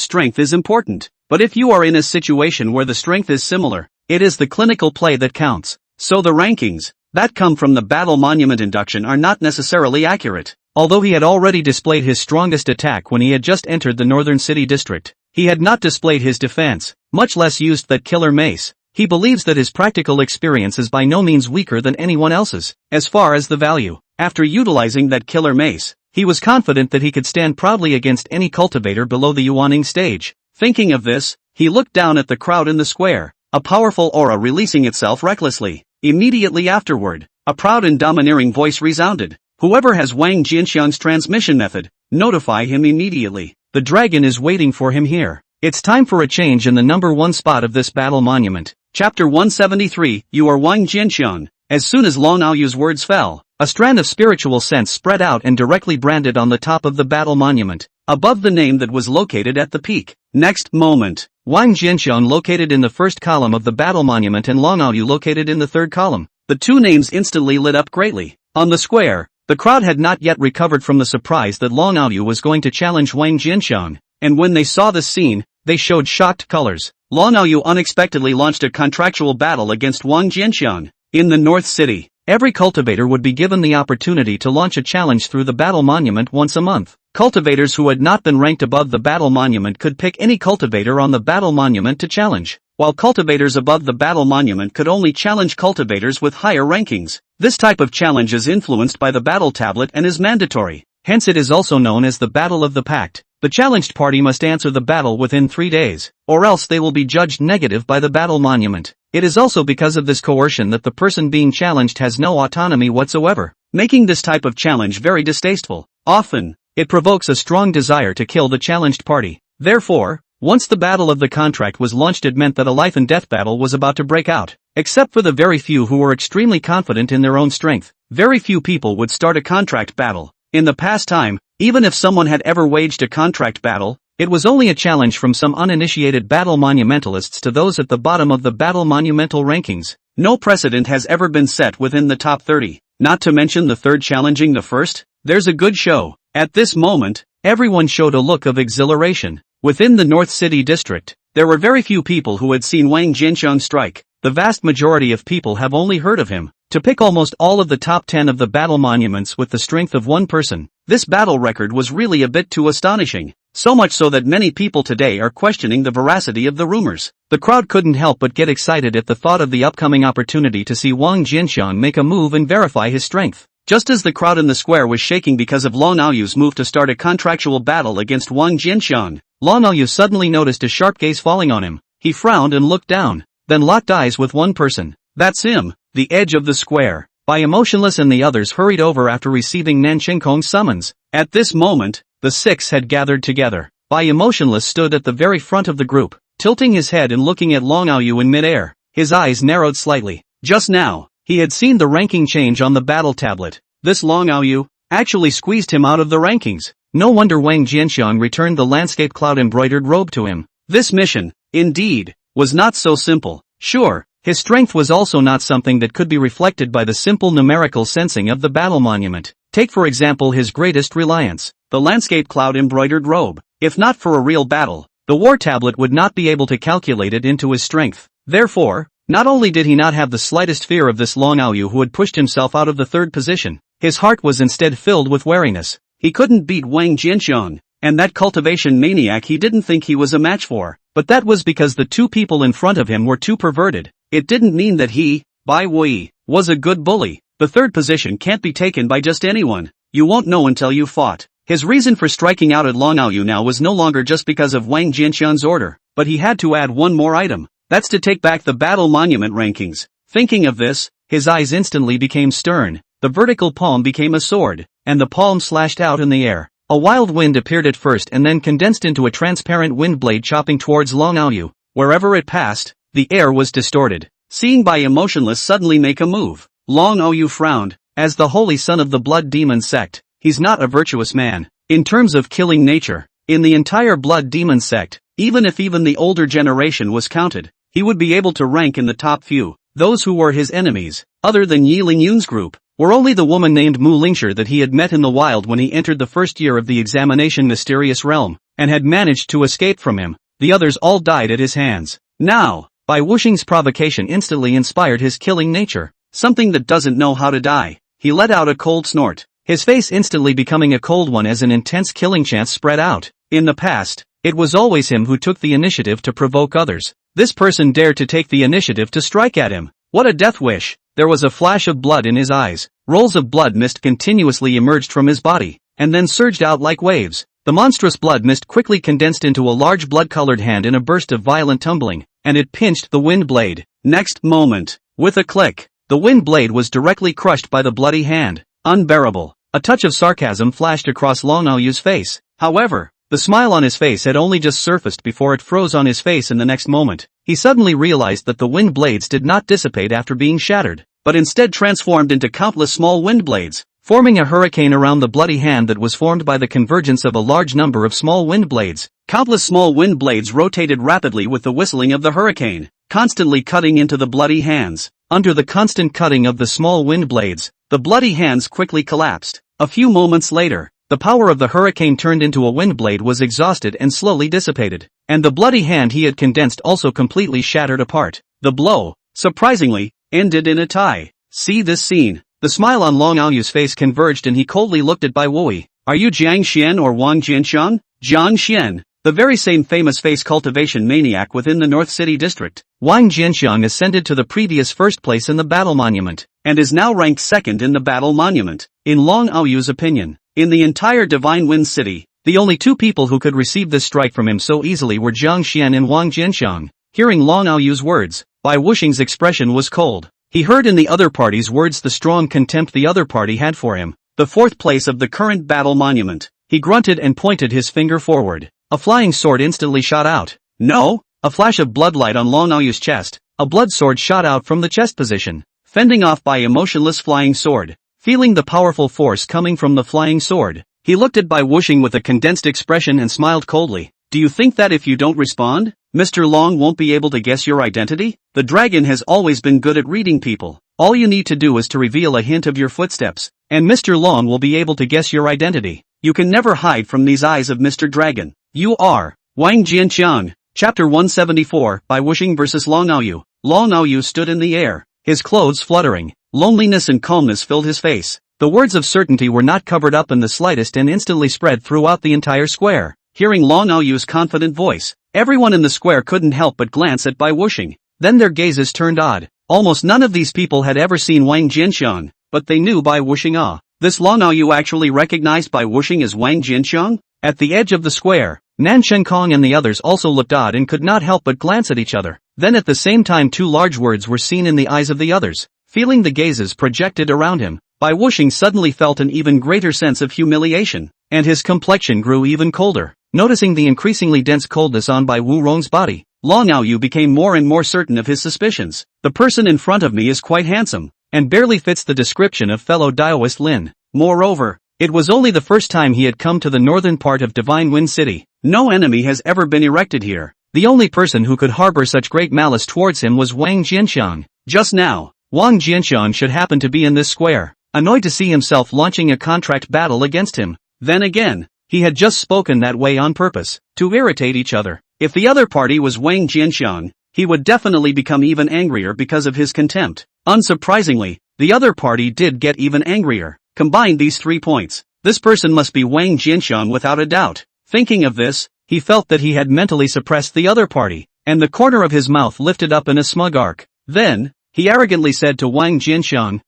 Speaker 1: strength is important, but if you are in a situation where the strength is similar, it is the clinical play that counts. So the rankings that come from the battle monument induction are not necessarily accurate. Although he had already displayed his strongest attack when he had just entered the northern city district, he had not displayed his defense, much less used that killer mace. He believes that his practical experience is by no means weaker than anyone else's. As far as the value, after utilizing that killer mace, he was confident that he could stand proudly against any cultivator below the Yuaning stage. Thinking of this, he looked down at the crowd in the square, a powerful aura releasing itself recklessly. Immediately afterward, a proud and domineering voice resounded. Whoever has Wang Jianxiang's transmission method, notify him immediately. The dragon is waiting for him here. It's time for a change in the number 1 spot of this battle monument. Chapter 173, You are Wang Jianxiang. As soon as Long Aoyu's words fell, a strand of spiritual sense spread out and directly branded on the top of the battle monument, above the name that was located at the peak. Next moment, Wang Jianxiang located in the first column of the battle monument and Long Aoyu located in the third column. The two names instantly lit up greatly. On the square, the crowd had not yet recovered from the surprise that Long Aoyu was going to challenge Wang Jianxiang, and when they saw this scene, they showed shocked colors. Long Aoyu unexpectedly launched a contractual battle against Wang Jianxiang. In the North City, every cultivator would be given the opportunity to launch a challenge through the battle monument once a month. Cultivators who had not been ranked above the battle monument could pick any cultivator on the battle monument to challenge, while cultivators above the battle monument could only challenge cultivators with higher rankings. This type of challenge is influenced by the battle tablet and is mandatory. Hence it is also known as the Battle of the Pact. The challenged party must answer the battle within 3 days, or else they will be judged negative by the battle monument. It is also because of this coercion that the person being challenged has no autonomy whatsoever, making this type of challenge very distasteful. Often, it provokes a strong desire to kill the challenged party. Therefore, once the battle of the contract was launched, it meant that a life and death battle was about to break out. Except for the very few who were extremely confident in their own strength, very few people would start a contract battle. In the past time, even if someone had ever waged a contract battle, it was only a challenge from some uninitiated battle monumentalists to those at the bottom of the battle monumental rankings. No precedent has ever been set within the top 30, not to mention the third challenging the first. There's a good show. At this moment, everyone showed a look of exhilaration. Within the North City district, there were very few people who had seen Wang Jianxiang strike. The vast majority of people have only heard of him. To pick almost all of the top 10 of the battle monuments with the strength of one person, this battle record was really a bit too astonishing. So much so that many people today are questioning the veracity of the rumors. The crowd couldn't help but get excited at the thought of the upcoming opportunity to see Wang Jianxiang make a move and verify his strength. Just as the crowd in the square was shaking because of Long Aoyu's move to start a contractual battle against Wang Jianxiang, Long Aoyu suddenly noticed a sharp gaze falling on him. He frowned and looked down, then locked eyes with one person. That's him, the edge of the square. Bai Emotionless and the others hurried over after receiving Nanqing Kong's summons. At this moment, the 6 had gathered together. Bai Emotionless stood at the very front of the group, tilting his head and looking at Long Aoyu in midair. His eyes narrowed slightly. Just now, he had seen the ranking change on the battle tablet. This Long Aoyu actually squeezed him out of the rankings. No wonder Wang Jianxiang returned the landscape cloud embroidered robe to him. This mission, indeed, was not so simple. Sure, his strength was also not something that could be reflected by the simple numerical sensing of the battle monument. Take for example his greatest reliance, the landscape cloud embroidered robe. If not for a real battle, the war tablet would not be able to calculate it into his strength. Therefore, not only did he not have the slightest fear of this Long Aoyu who had pushed himself out of the third position, his heart was instead filled with wariness. He couldn't beat Wang Jianxiang, and that cultivation maniac he didn't think he was a match for. But that was because the two people in front of him were too perverted. It didn't mean that he, Bai Wei, was a good bully. The third position can't be taken by just anyone. You won't know until you fought. His reason for striking out at Long Aoyu now was no longer just because of Wang Jianxiang's order, but he had to add one more item. That's to take back the battle monument rankings. Thinking of this, his eyes instantly became stern. The vertical palm became a sword, and the palm slashed out in the air. A wild wind appeared at first and then condensed into a transparent wind blade chopping towards Long Aoyu. Wherever it passed, the air was distorted. Seeing Bai Emotionless suddenly make a move, Long Aoyu frowned. As the holy son of the blood demon sect, he's not a virtuous man. In terms of killing nature, in the entire blood demon sect, even if the older generation was counted, he would be able to rank in the top few. Those who were his enemies, other than Yi Lingyun's group, were only the woman named Mu Lingshi that he had met in the wild when he entered the first year of the examination mysterious realm, and had managed to escape from him. The others all died at his hands. Now, Bai Wuxing's provocation instantly inspired his killing nature, something that doesn't know how to die. He let out a cold snort, his face instantly becoming a cold one as an intense killing chant spread out. In the past, it was always him who took the initiative to provoke others. This person dared to take the initiative to strike at him. What a death wish! There was a flash of blood in his eyes. Rolls of blood mist continuously emerged from his body, and then surged out like waves. The monstrous blood mist quickly condensed into a large blood-colored hand in a burst of violent tumbling, and it pinched the wind blade. Next moment, with a click, the wind blade was directly crushed by the bloody hand. Unbearable. A touch of sarcasm flashed across Long Aoyu's face. However, the smile on his face had only just surfaced before it froze on his face in the next moment. he suddenly realized that the wind blades did not dissipate after being shattered, but instead transformed into countless small wind blades, forming a hurricane around the bloody hand that was formed by the convergence of a large number of small wind blades. Countless small wind blades rotated rapidly with the whistling of the hurricane, constantly cutting into the bloody hands. Under the constant cutting of the small wind blades, the bloody hands quickly collapsed. A few moments later, the power of the hurricane turned into a wind blade was exhausted and slowly dissipated, and the bloody hand he had condensed also completely shattered apart. The blow, surprisingly, ended in a tie. See this scene. The smile on Long Aoyu's face converged and he coldly looked at Bai Wui. Are you Jiang Xian or Wang Jianxiang? Jiang Xian, the very same famous face cultivation maniac within the North City district. Wang Jianxiang ascended to the previous first place in the battle monument, and is now ranked second in the battle monument. In Long Aoyu's opinion, in the entire Divine Wind City, the only two people who could receive this strike from him so easily were Jiang Xian and Wang Jianxiang. Hearing Long Aoyu's words, Bai Wuxing's expression was cold. He heard in the other party's words the strong contempt the other party had for him. The fourth place of the current battle monument. He grunted and pointed his finger forward. A flying sword instantly shot out. No! A flash of bloodlight on Long Aoyu's chest. A blood sword shot out from the chest position, fending off by a motionless flying sword. Feeling the powerful force coming from the flying sword, he looked at Bai Wuxing with a condensed expression and smiled coldly. Do you think that if you don't respond, Mr. Long won't be able to guess your identity? The dragon has always been good at reading people. All you need to do is to reveal a hint of your footsteps, and Mr. Long will be able to guess your identity. You can never hide from these eyes of Mr. Dragon. You are Wang Jianxiang. Chapter 174, Bai Wuxing vs. Long Aoyu. Long Aoyu stood in the air, his clothes fluttering. Loneliness and calmness filled his face. The words of certainty were not covered up in the slightest and instantly spread throughout the entire square. Hearing Long Aoyu's confident voice, everyone in the square couldn't help but glance at Bai Wuxing. Then their gazes turned odd. Almost none of these people had ever seen Wang Jianxiang, but they knew Bai Wuxing. This Long Aoyu actually recognized Bai Wuxing as Wang Jianxiang? At the edge of the square, Nan Shenkong and the others also looked odd and could not help but glance at each other. Then at the same time two large words were seen in the eyes of the others. Feeling the gazes projected around him, Bai Wuxing suddenly felt an even greater sense of humiliation, and his complexion grew even colder. Noticing the increasingly dense coldness on Bai Wurong's body, Long Aoyu became more and more certain of his suspicions. The person in front of me is quite handsome, and barely fits the description of fellow Daoist Lin. Moreover, it was only the first time he had come to the northern part of Divine Wind City. No enemy has ever been erected here. The only person who could harbor such great malice towards him was Wang Jianxiang. Just now, Wang Jianxiang should happen to be in this square, annoyed to see himself launching a contract battle against him. Then again, he had just spoken that way on purpose, to irritate each other. If the other party was Wang Jianxiang, he would definitely become even angrier because of his contempt. Unsurprisingly, the other party did get even angrier. Combine these 3 points. This person must be Wang Jianxiang without a doubt. Thinking of this, he felt that he had mentally suppressed the other party, and the corner of his mouth lifted up in a smug arc. Then, he arrogantly said to Wang Jianxiang,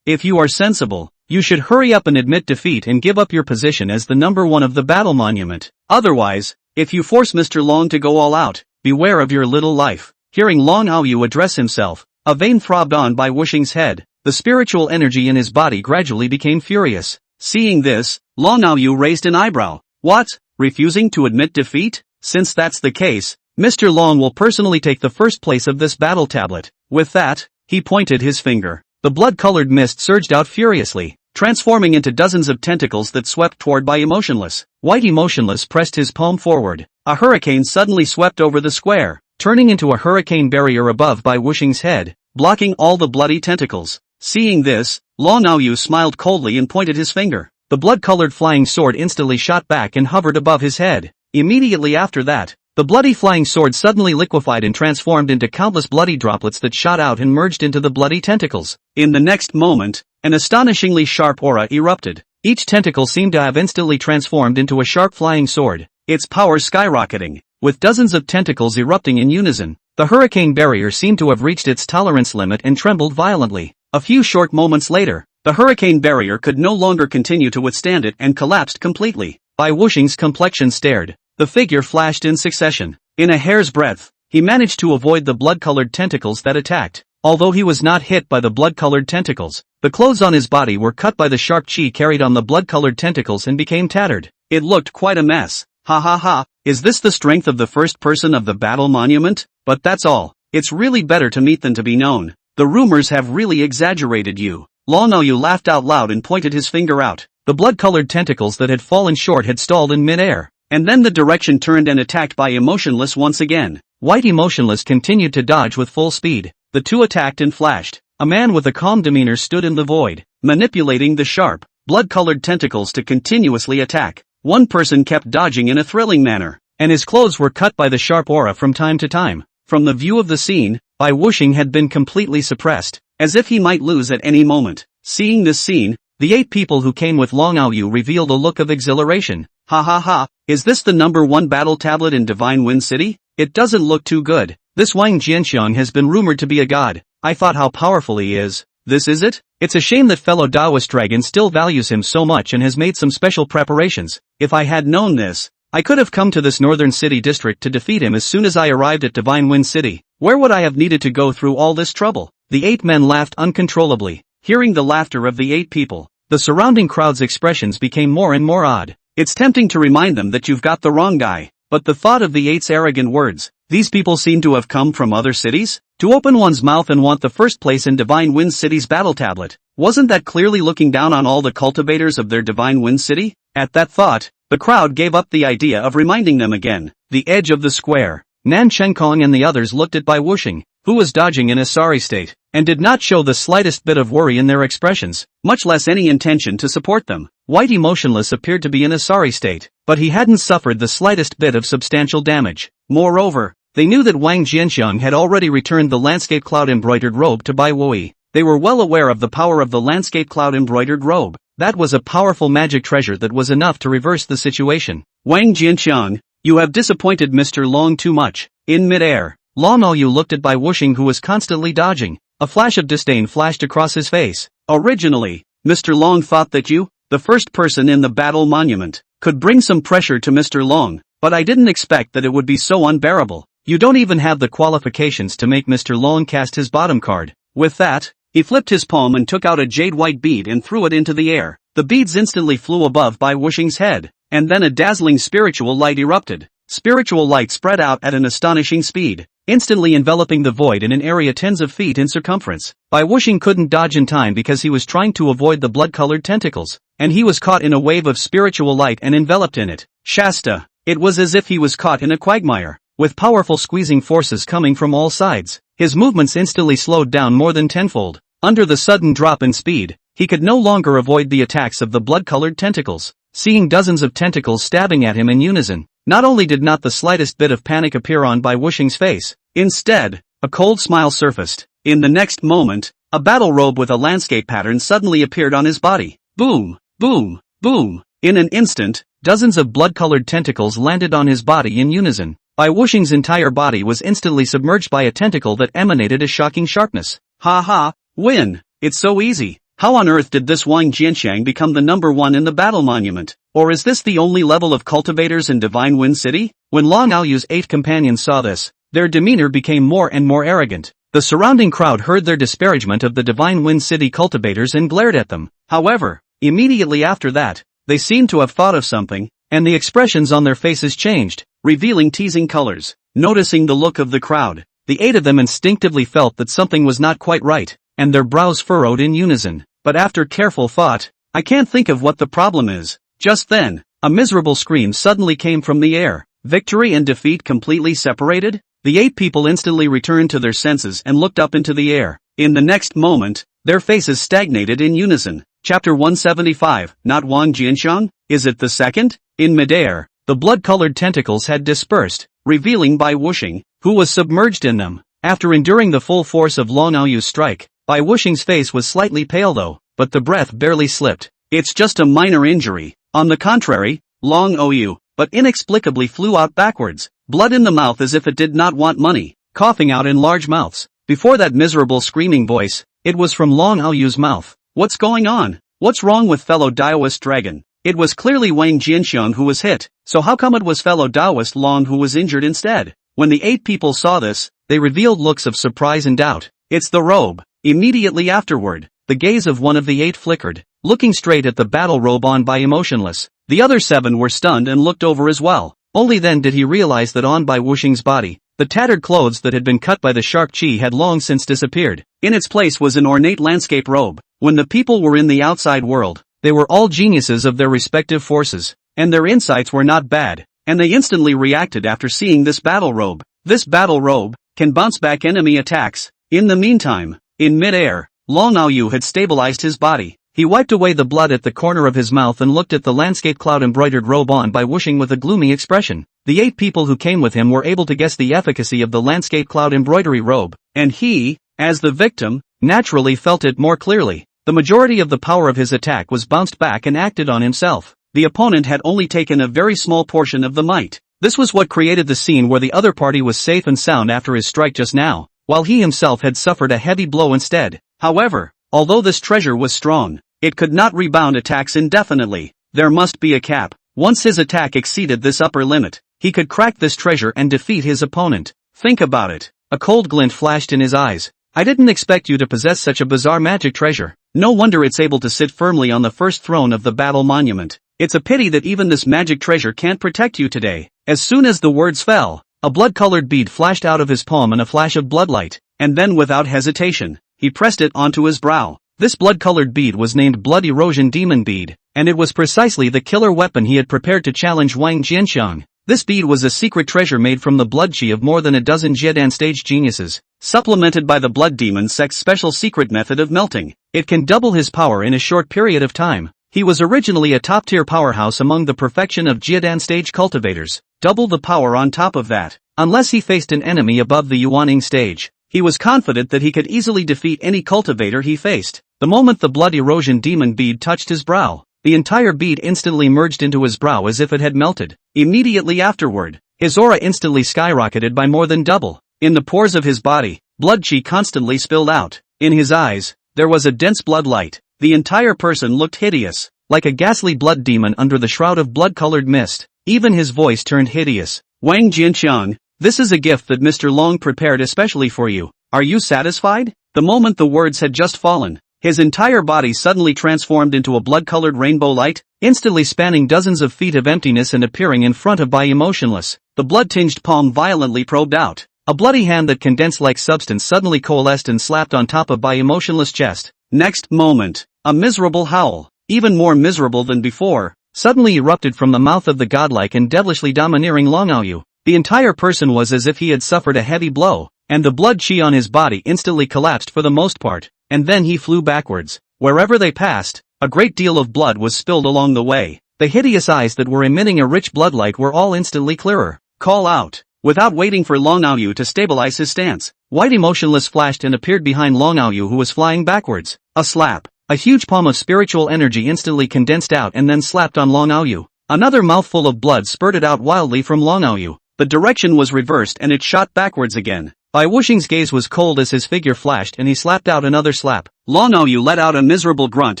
Speaker 1: if you are sensible, you should hurry up and admit defeat and give up your position as the number 1 of the battle monument. Otherwise, if you force Mr. Long to go all out, beware of your little life. Hearing Long Aoyu address himself, a vein throbbed on Bai Wuxing's head. The spiritual energy in his body gradually became furious. Seeing this, Long Aoyu raised an eyebrow. What? Refusing to admit defeat? Since that's the case, Mr. Long will personally take the first place of this battle tablet. With that, he pointed his finger. The blood-colored mist surged out furiously, transforming into dozens of tentacles that swept toward Bai Emotionless. White Emotionless pressed his palm forward. A hurricane suddenly swept over the square, turning into a hurricane barrier above Bai Wuxing's head, blocking all the bloody tentacles. Seeing this, Long Aoyu smiled coldly and pointed his finger. The blood-colored flying sword instantly shot back and hovered above his head. Immediately after that, the bloody flying sword suddenly liquefied and transformed into countless bloody droplets that shot out and merged into the bloody tentacles. In the next moment, an astonishingly sharp aura erupted. Each tentacle seemed to have instantly transformed into a sharp flying sword, its power skyrocketing. With dozens of tentacles erupting in unison, the hurricane barrier seemed to have reached its tolerance limit and trembled violently. A few short moments later, the hurricane barrier could no longer continue to withstand it and collapsed completely. Bai Wuxing's complexion stared. The figure flashed in succession. In a hair's breadth, he managed to avoid the blood-colored tentacles that attacked. Although he was not hit by the blood-colored tentacles, the clothes on his body were cut by the sharp chi carried on the blood-colored tentacles and became tattered. It looked quite a mess. Ha ha ha, is this the strength of the first person of the battle monument? But that's all. It's really better to meet than to be known. The rumors have really exaggerated you. Long Aoyu laughed out loud and pointed his finger out. The blood-colored tentacles that had fallen short had stalled in mid-air. And then the direction turned and attacked by Emotionless once again. White Emotionless continued to dodge with full speed. The two attacked and flashed. A man with a calm demeanor stood in the void, manipulating the sharp, blood-colored tentacles to continuously attack. One person kept dodging in a thrilling manner, and his clothes were cut by the sharp aura from time to time. From the view of the scene, Bai Wuxing had been completely suppressed, as if he might lose at any moment. Seeing this scene, the 8 people who came with Long Aoyu revealed a look of exhilaration. Ha ha ha, is this the #1 battle tablet in Divine Wind City? It doesn't look too good. This Wang Jianxiang has been rumored to be a god. I thought how powerful he is. This is it? It's a shame that fellow Taoist dragon still values him so much and has made some special preparations. If I had known this, I could have come to this northern city district to defeat him as soon as I arrived at Divine Wind City. Where would I have needed to go through all this trouble? The 8 men laughed uncontrollably. Hearing the laughter of the 8 people, the surrounding crowd's expressions became more and more odd. It's tempting to remind them that you've got the wrong guy. But the thought of the 8's arrogant words, these people seem to have come from other cities? To open one's mouth and want the first place in Divine Wind City's battle tablet, wasn't that clearly looking down on all the cultivators of their Divine Wind City? At that thought, the crowd gave up the idea of reminding them again. The edge of the square, Nan Chenkong and the others looked at Bai Wuxing, who was dodging in a sorry state, and did not show the slightest bit of worry in their expressions, much less any intention to support them. White Emotionless appeared to be in a sorry state, but he hadn't suffered the slightest bit of substantial damage. Moreover, they knew that Wang Jianxiang had already returned the landscape cloud-embroidered robe to Bai Wui. They were well aware of the power of the landscape cloud-embroidered robe. That was a powerful magic treasure that was enough to reverse the situation. Wang Jianxiang, you have disappointed Mr. Long too much. In mid-air, Long Aoyu looked at Bai Wuxing, who was constantly dodging. A flash of disdain flashed across his face. Originally, Mr. Long thought that you, the first person in the battle monument, could bring some pressure to Mr. Long, but I didn't expect that it would be so unbearable. You don't even have the qualifications to make Mr. Long cast his bottom card. With that, he flipped his palm and took out a jade white bead and threw it into the air. The beads instantly flew above Bai Wuxing's head, and then a dazzling spiritual light erupted. Spiritual light spread out at an astonishing speed, instantly enveloping the void in an area tens of feet in circumference. Bai Wuxing couldn't dodge in time because he was trying to avoid the blood-colored tentacles, and he was caught in a wave of spiritual light and enveloped in it. Shasta! It was as if he was caught in a quagmire, with powerful squeezing forces coming from all sides. His movements instantly slowed down more than tenfold. Under the sudden drop in speed, he could no longer avoid the attacks of the blood-colored tentacles. Seeing dozens of tentacles stabbing at him in unison, not only did not the slightest bit of panic appear on Bai Wuxing's face, instead, a cold smile surfaced. In the next moment, a battle robe with a landscape pattern suddenly appeared on his body. Boom, boom, boom. In an instant, dozens of blood-colored tentacles landed on his body in unison. Bai Wuxing's entire body was instantly submerged by a tentacle that emanated a shocking sharpness. Ha ha, win! It's so easy. How on earth did this Wang Jianxiang become the #1 in the battle monument? Or is this the only level of cultivators in Divine Wind City? When Long Aoyu's 8 companions saw this, their demeanor became more and more arrogant. The surrounding crowd heard their disparagement of the Divine Wind City cultivators and glared at them. However, immediately after that, they seemed to have thought of something, and the expressions on their faces changed, revealing teasing colors. Noticing the look of the crowd, the 8 of them instinctively felt that something was not quite right, and their brows furrowed in unison. But after careful thought, I can't think of what the problem is. Just then, a miserable scream suddenly came from the air. Victory and defeat completely separated? The 8 people instantly returned to their senses and looked up into the air. In the next moment, their faces stagnated in unison. Chapter 175, not Wang Jianxiang? Is it the second? In midair, the blood-colored tentacles had dispersed, revealing Bai Wuxing, who was submerged in them. After enduring the full force of Long Aoyu's strike, Bai Wuxing's face was slightly pale though, but the breath barely slipped. It's just a minor injury. On the contrary, Long Aoyu, but inexplicably flew out backwards, blood in the mouth as if it did not want money, coughing out in large mouths. Before that miserable screaming voice, it was from Long Aoyu's mouth. What's going on? What's wrong with fellow Taoist dragon? It was clearly Wang Jianxiang who was hit, so how come it was fellow Taoist Long who was injured instead? When the 8 people saw this, they revealed looks of surprise and doubt. It's the robe. Immediately afterward, the gaze of one of the 8 flickered, looking straight at the battle robe on by Emotionless. The other 7 were stunned and looked over as well. Only then did he realize that on Bai Wuxing's body, the tattered clothes that had been cut by the sharp qi had long since disappeared. In its place was an ornate landscape robe. When the people were in the outside world, they were all geniuses of their respective forces, and their insights were not bad, and they instantly reacted after seeing this battle robe. This battle robe can bounce back enemy attacks. In the meantime, in mid-air, Long Aoyu had stabilized his body. He wiped away the blood at the corner of his mouth and looked at the landscape cloud-embroidered robe on Bai Wuxing with a gloomy expression. The 8 people who came with him were able to guess the efficacy of the landscape cloud embroidery robe, and he, as the victim, naturally felt it more clearly. The majority of the power of his attack was bounced back and acted on himself. The opponent had only taken a very small portion of the might. This was what created the scene where the other party was safe and sound after his strike just now, while he himself had suffered a heavy blow instead. However, although this treasure was strong, it could not rebound attacks indefinitely. There must be a cap. Once his attack exceeded this upper limit, he could crack this treasure and defeat his opponent. Think about it. A cold glint flashed in his eyes. I didn't expect you to possess such a bizarre magic treasure. No wonder it's able to sit firmly on the first throne of the battle monument. It's a pity that even this magic treasure can't protect you today. As soon as the words fell, a blood-colored bead flashed out of his palm in a flash of bloodlight, and then without hesitation, he pressed it onto his brow. This blood-colored bead was named Blood Erosion Demon Bead, and it was precisely the killer weapon he had prepared to challenge Wang Jianxiang. This bead was a secret treasure made from the blood qi of more than a dozen Jiedan stage geniuses, supplemented by the blood demon sect's special secret method of melting. It can double his power in a short period of time. He was originally a top-tier powerhouse among the perfection of Jiedan stage cultivators. Double the power on top of that. Unless he faced an enemy above the Yuaning stage, he was confident that he could easily defeat any cultivator he faced. The moment the blood erosion demon bead touched his brow, the entire bead instantly merged into his brow as if it had melted. Immediately afterward, his aura instantly skyrocketed by more than double. In the pores of his body, blood qi constantly spilled out. In his eyes, there was a dense blood light. The entire person looked hideous, like a ghastly blood demon under the shroud of blood-colored mist. Even his voice turned hideous. Wang Jianxiang, this is a gift that Mr. Long prepared especially for you. Are you satisfied? The moment the words had just fallen, his entire body suddenly transformed into a blood-colored rainbow light, instantly spanning dozens of feet of emptiness and appearing in front of Bai emotionless. The blood-tinged palm violently probed out. A bloody hand that condensed like substance suddenly coalesced and slapped on top of Bai emotionless chest. Next moment, a miserable howl, even more miserable than before, suddenly erupted from the mouth of the godlike and devilishly domineering Long Aoyu. The entire person was as if he had suffered a heavy blow, and the blood qi on his body instantly collapsed for the most part, and then he flew backwards. Wherever they passed, a great deal of blood was spilled along the way. The hideous eyes that were emitting a rich bloodlight were all instantly clearer. Call out. Without waiting for Long Aoyu to stabilize his stance, white emotionless flashed and appeared behind Long Aoyu who was flying backwards. A slap. A huge palm of spiritual energy instantly condensed out and then slapped on Long Aoyu. Another mouthful of blood spurted out wildly from Long Aoyu. The direction was reversed and it shot backwards again. Bai Wuxing's gaze was cold as his figure flashed and he slapped out another slap. Long Aoyu let out a miserable grunt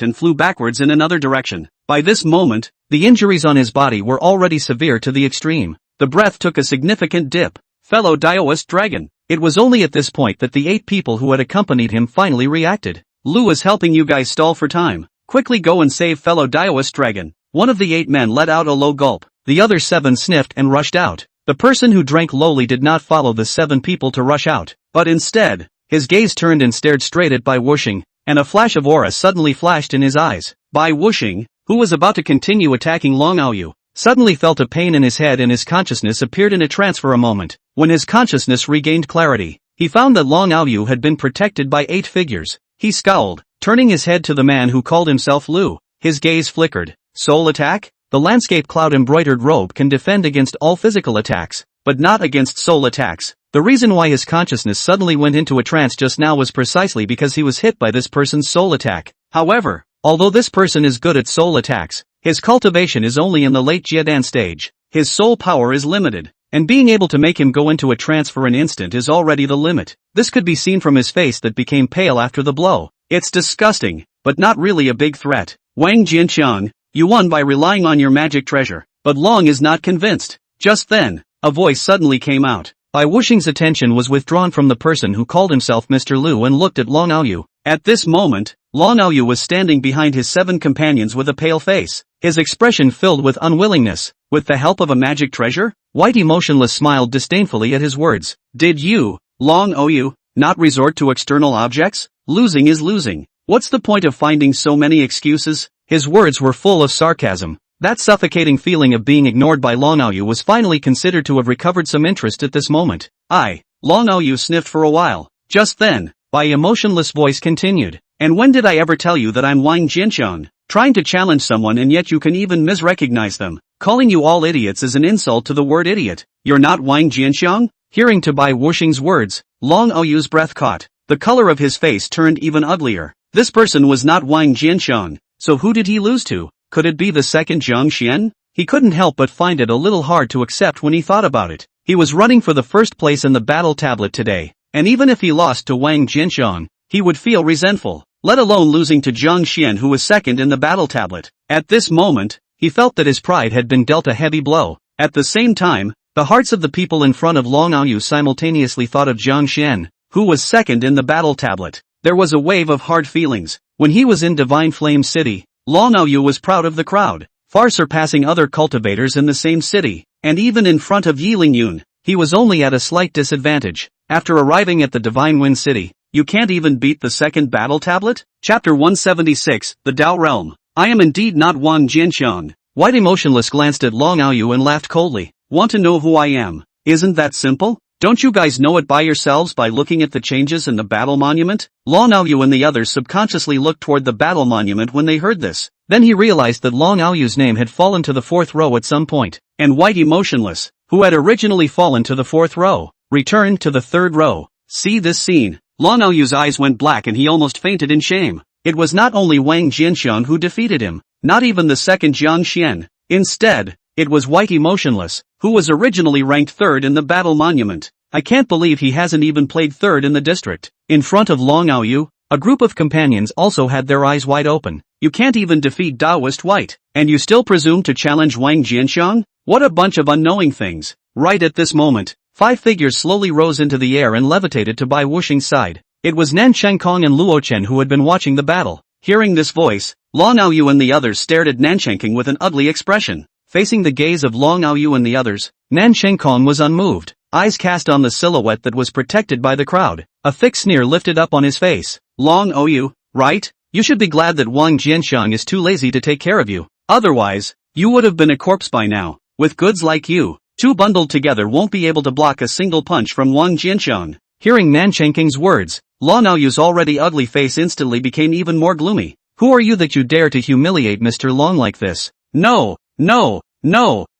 Speaker 1: and flew backwards in another direction. By this moment, the injuries on his body were already severe to the extreme. The breath took a significant dip. Fellow Daoist dragon. It was only at this point that the 8 people who had accompanied him finally reacted. Lu is helping you guys stall for time. Quickly go and save fellow Daoist dragon. One of the 8 men let out a low gulp. The other 7 sniffed and rushed out. The person who drank lowly did not follow the 7 people to rush out, but instead, his gaze turned and stared straight at Bai Wuxing, and a flash of aura suddenly flashed in his eyes. Bai Wuxing, who was about to continue attacking Long Aoyu, suddenly felt a pain in his head and his consciousness appeared in a trance for a moment. When his consciousness regained clarity, he found that Long Aoyu had been protected by 8 figures. He scowled, turning his head to the man who called himself Lu. His gaze flickered. Soul attack? The landscape cloud-embroidered robe can defend against all physical attacks, but not against soul attacks. The reason why his consciousness suddenly went into a trance just now was precisely because he was hit by this person's soul attack. However, although this person is good at soul attacks, his cultivation is only in the late Jiedan stage. His soul power is limited, and being able to make him go into a trance for an instant is already the limit. This could be seen from his face that became pale after the blow. It's disgusting, but not really a big threat. Wang Jianxiang, you won by relying on your magic treasure, but Long is not convinced. Just then, a voice suddenly came out. Bai Wuxing's attention was withdrawn from the person who called himself Mr. Lu and looked at Long Aoyu. At this moment, Long Aoyu was standing behind his 7 companions with a pale face. His expression filled with unwillingness. With the help of a magic treasure? White Emotionless smiled disdainfully at his words. Did you, Long Ou, not resort to external objects? Losing is losing. What's the point of finding so many excuses? His words were full of sarcasm. That suffocating feeling of being ignored by Long Ou was finally considered to have recovered some interest at this moment. Long Ou sniffed for a while. Just then, Bai Emotionless voice continued. And when did I ever tell you that I'm Wang Jianxiang? Trying to challenge someone and yet you can even misrecognize them. Calling you all idiots is an insult to the word idiot. You're not Wang Jianxiang? Hearing to Bai Wuxing's words, Long Ou's breath caught. The color of his face turned even uglier. This person was not Wang Jianxiang. So who did he lose to? Could it be the second Zhang Xian? He couldn't help but find it a little hard to accept when he thought about it. He was running for the first place in the battle tablet today, and even if he lost to Wang Jianxiang, he would feel resentful, let alone losing to Zhang Xian who was second in the battle tablet. At this moment, he felt that his pride had been dealt a heavy blow. At the same time, the hearts of the people in front of Long Ou simultaneously thought of Zhang Xian, who was second in the battle tablet. There was a wave of hard feelings. When he was in Divine Flame City, Long Ou was proud of the crowd, far surpassing other cultivators in the same city, and even in front of Yiling Yun, he was only at a slight disadvantage. After arriving at the Divine Wind City, you can't even beat the second battle tablet? Chapter 176, The Dao Realm. I am indeed not Wang Jianxiang. White Emotionless glanced at Long Ou and laughed coldly. Want to know who I am? Isn't that simple? Don't you guys know it by yourselves by looking at the changes in the battle monument? Long Ou and the others subconsciously looked toward the battle monument when they heard this. Then he realized that Long Ou's name had fallen to the fourth row at some point, and White Emotionless, who had originally fallen to the fourth row, returned to the third row. See this scene. Long Ou's eyes went black and he almost fainted in shame. It was not only Wang Jianxiang who defeated him, not even the second Zhang Xian. Instead, it was White Emotionless, who was originally ranked third in the battle monument. I can't believe he hasn't even played third in the district. In front of Long Ou, a group of companions also had their eyes wide open. You can't even defeat Daoist White, and you still presume to challenge Wang Jianxiang? What a bunch of unknowing things. Right at this moment, 5 figures slowly rose into the air and levitated to Bai Wuxing's side. It was Nan Shenkong and Luo Chen who had been watching the battle. Hearing this voice, Long Ou and the others stared at Nan Shenkong with an ugly expression. Facing the gaze of Long Ou and the others, Nan Shenkong was unmoved, eyes cast on the silhouette that was protected by the crowd. A thick sneer lifted up on his face. Long Ou, right? You should be glad that Wang Jianxiang is too lazy to take care of you. Otherwise, you would have been a corpse by now. With goods like you, 2 bundled together won't be able to block a single punch from Wang Jianxiang. Hearing Nan Shenkong's words, Long Ou's already ugly face instantly became even more gloomy. Who are you that you dare to humiliate Mr. Long like this? No,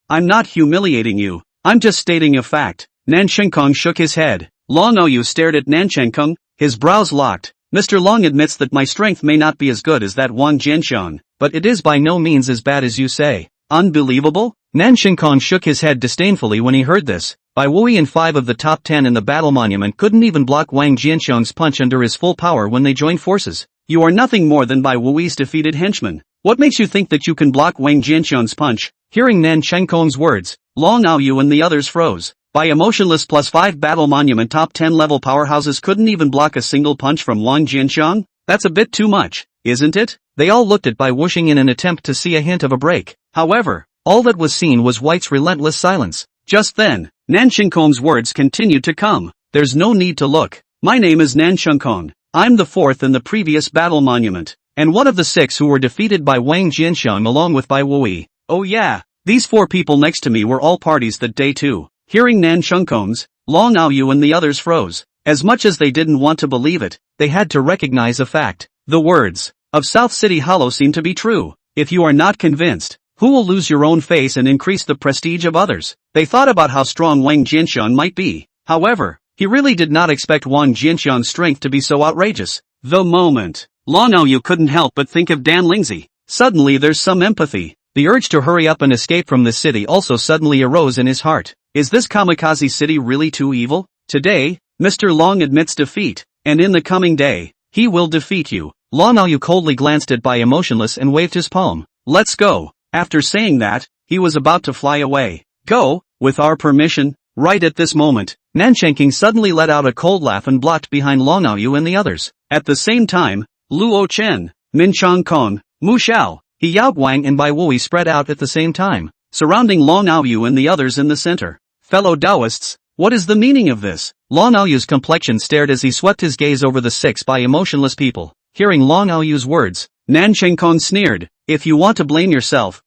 Speaker 1: I'm not humiliating you. I'm just stating a fact. Nan Shenkong shook his head. Long Ou stared at Nan Shenkong, his brows locked. Mr. Long admits that my strength may not be as good as that Wang Jianxiang, but it is by no means as bad as you say. Unbelievable? Nan Shenkong shook his head disdainfully when he heard this. Bai Wui and 5 of the top 10 in the battle monument couldn't even block Wang Jianxiang's punch under his full power when they joined forces. You are nothing more than Bai Wui's defeated henchman. What makes you think that you can block Wang Jianxiang's punch? Hearing Nan Shenkong's words, Long Ou and the others froze. Bai Emotionless plus 5 battle monument top 10 level powerhouses couldn't even block a single punch from Wang Jianxiang? That's a bit too much, isn't it? They all looked at Bai Wuxing in an attempt to see a hint of a break. However, all that was seen was White's relentless silence. Just then, Nan Shenkong's words continued to come. There's no need to look. My name is Nan Shenkong. I'm the 4th in the previous battle monument, and one of the 6 who were defeated by Wang Jianxiang along with Bai Wui. Oh yeah, these 4 people next to me were all parties that day too. Hearing Nan Shenkong's, Long Ou and the others froze. As much as they didn't want to believe it, they had to recognize a fact. The words of South City Hollow seem to be true. If you are not convinced, who will lose your own face and increase the prestige of others? They thought about how strong Wang Jianxiang might be. However, he really did not expect Wang Jianxiang's strength to be so outrageous. The moment, Long Ou couldn't help but think of Dan Lingzi. Suddenly there's some empathy. The urge to hurry up and escape from the city also suddenly arose in his heart. Is this kamikaze city really too evil? Today, Mr. Long admits defeat, and in the coming day, he will defeat you. Long Ou coldly glanced at Bai Emotionless and waved his palm. Let's go. After saying that, he was about to fly away. Go, with our permission. Right at this moment, Nan Shenkong suddenly let out a cold laugh and blocked behind Long Ou and the others. At the same time, Luo Chen, Min Chong Kong, Mu Xiao, He Yaoguang and Bai Wui spread out at the same time, surrounding Long Ou and the others in the center. fellow Taoists, what is the meaning of this? Long Aoyu's complexion stared as he swept his gaze over the 6 by emotionless people. Hearing Long Aoyu's words, Nan Chengkong sneered, if you want to blame yourself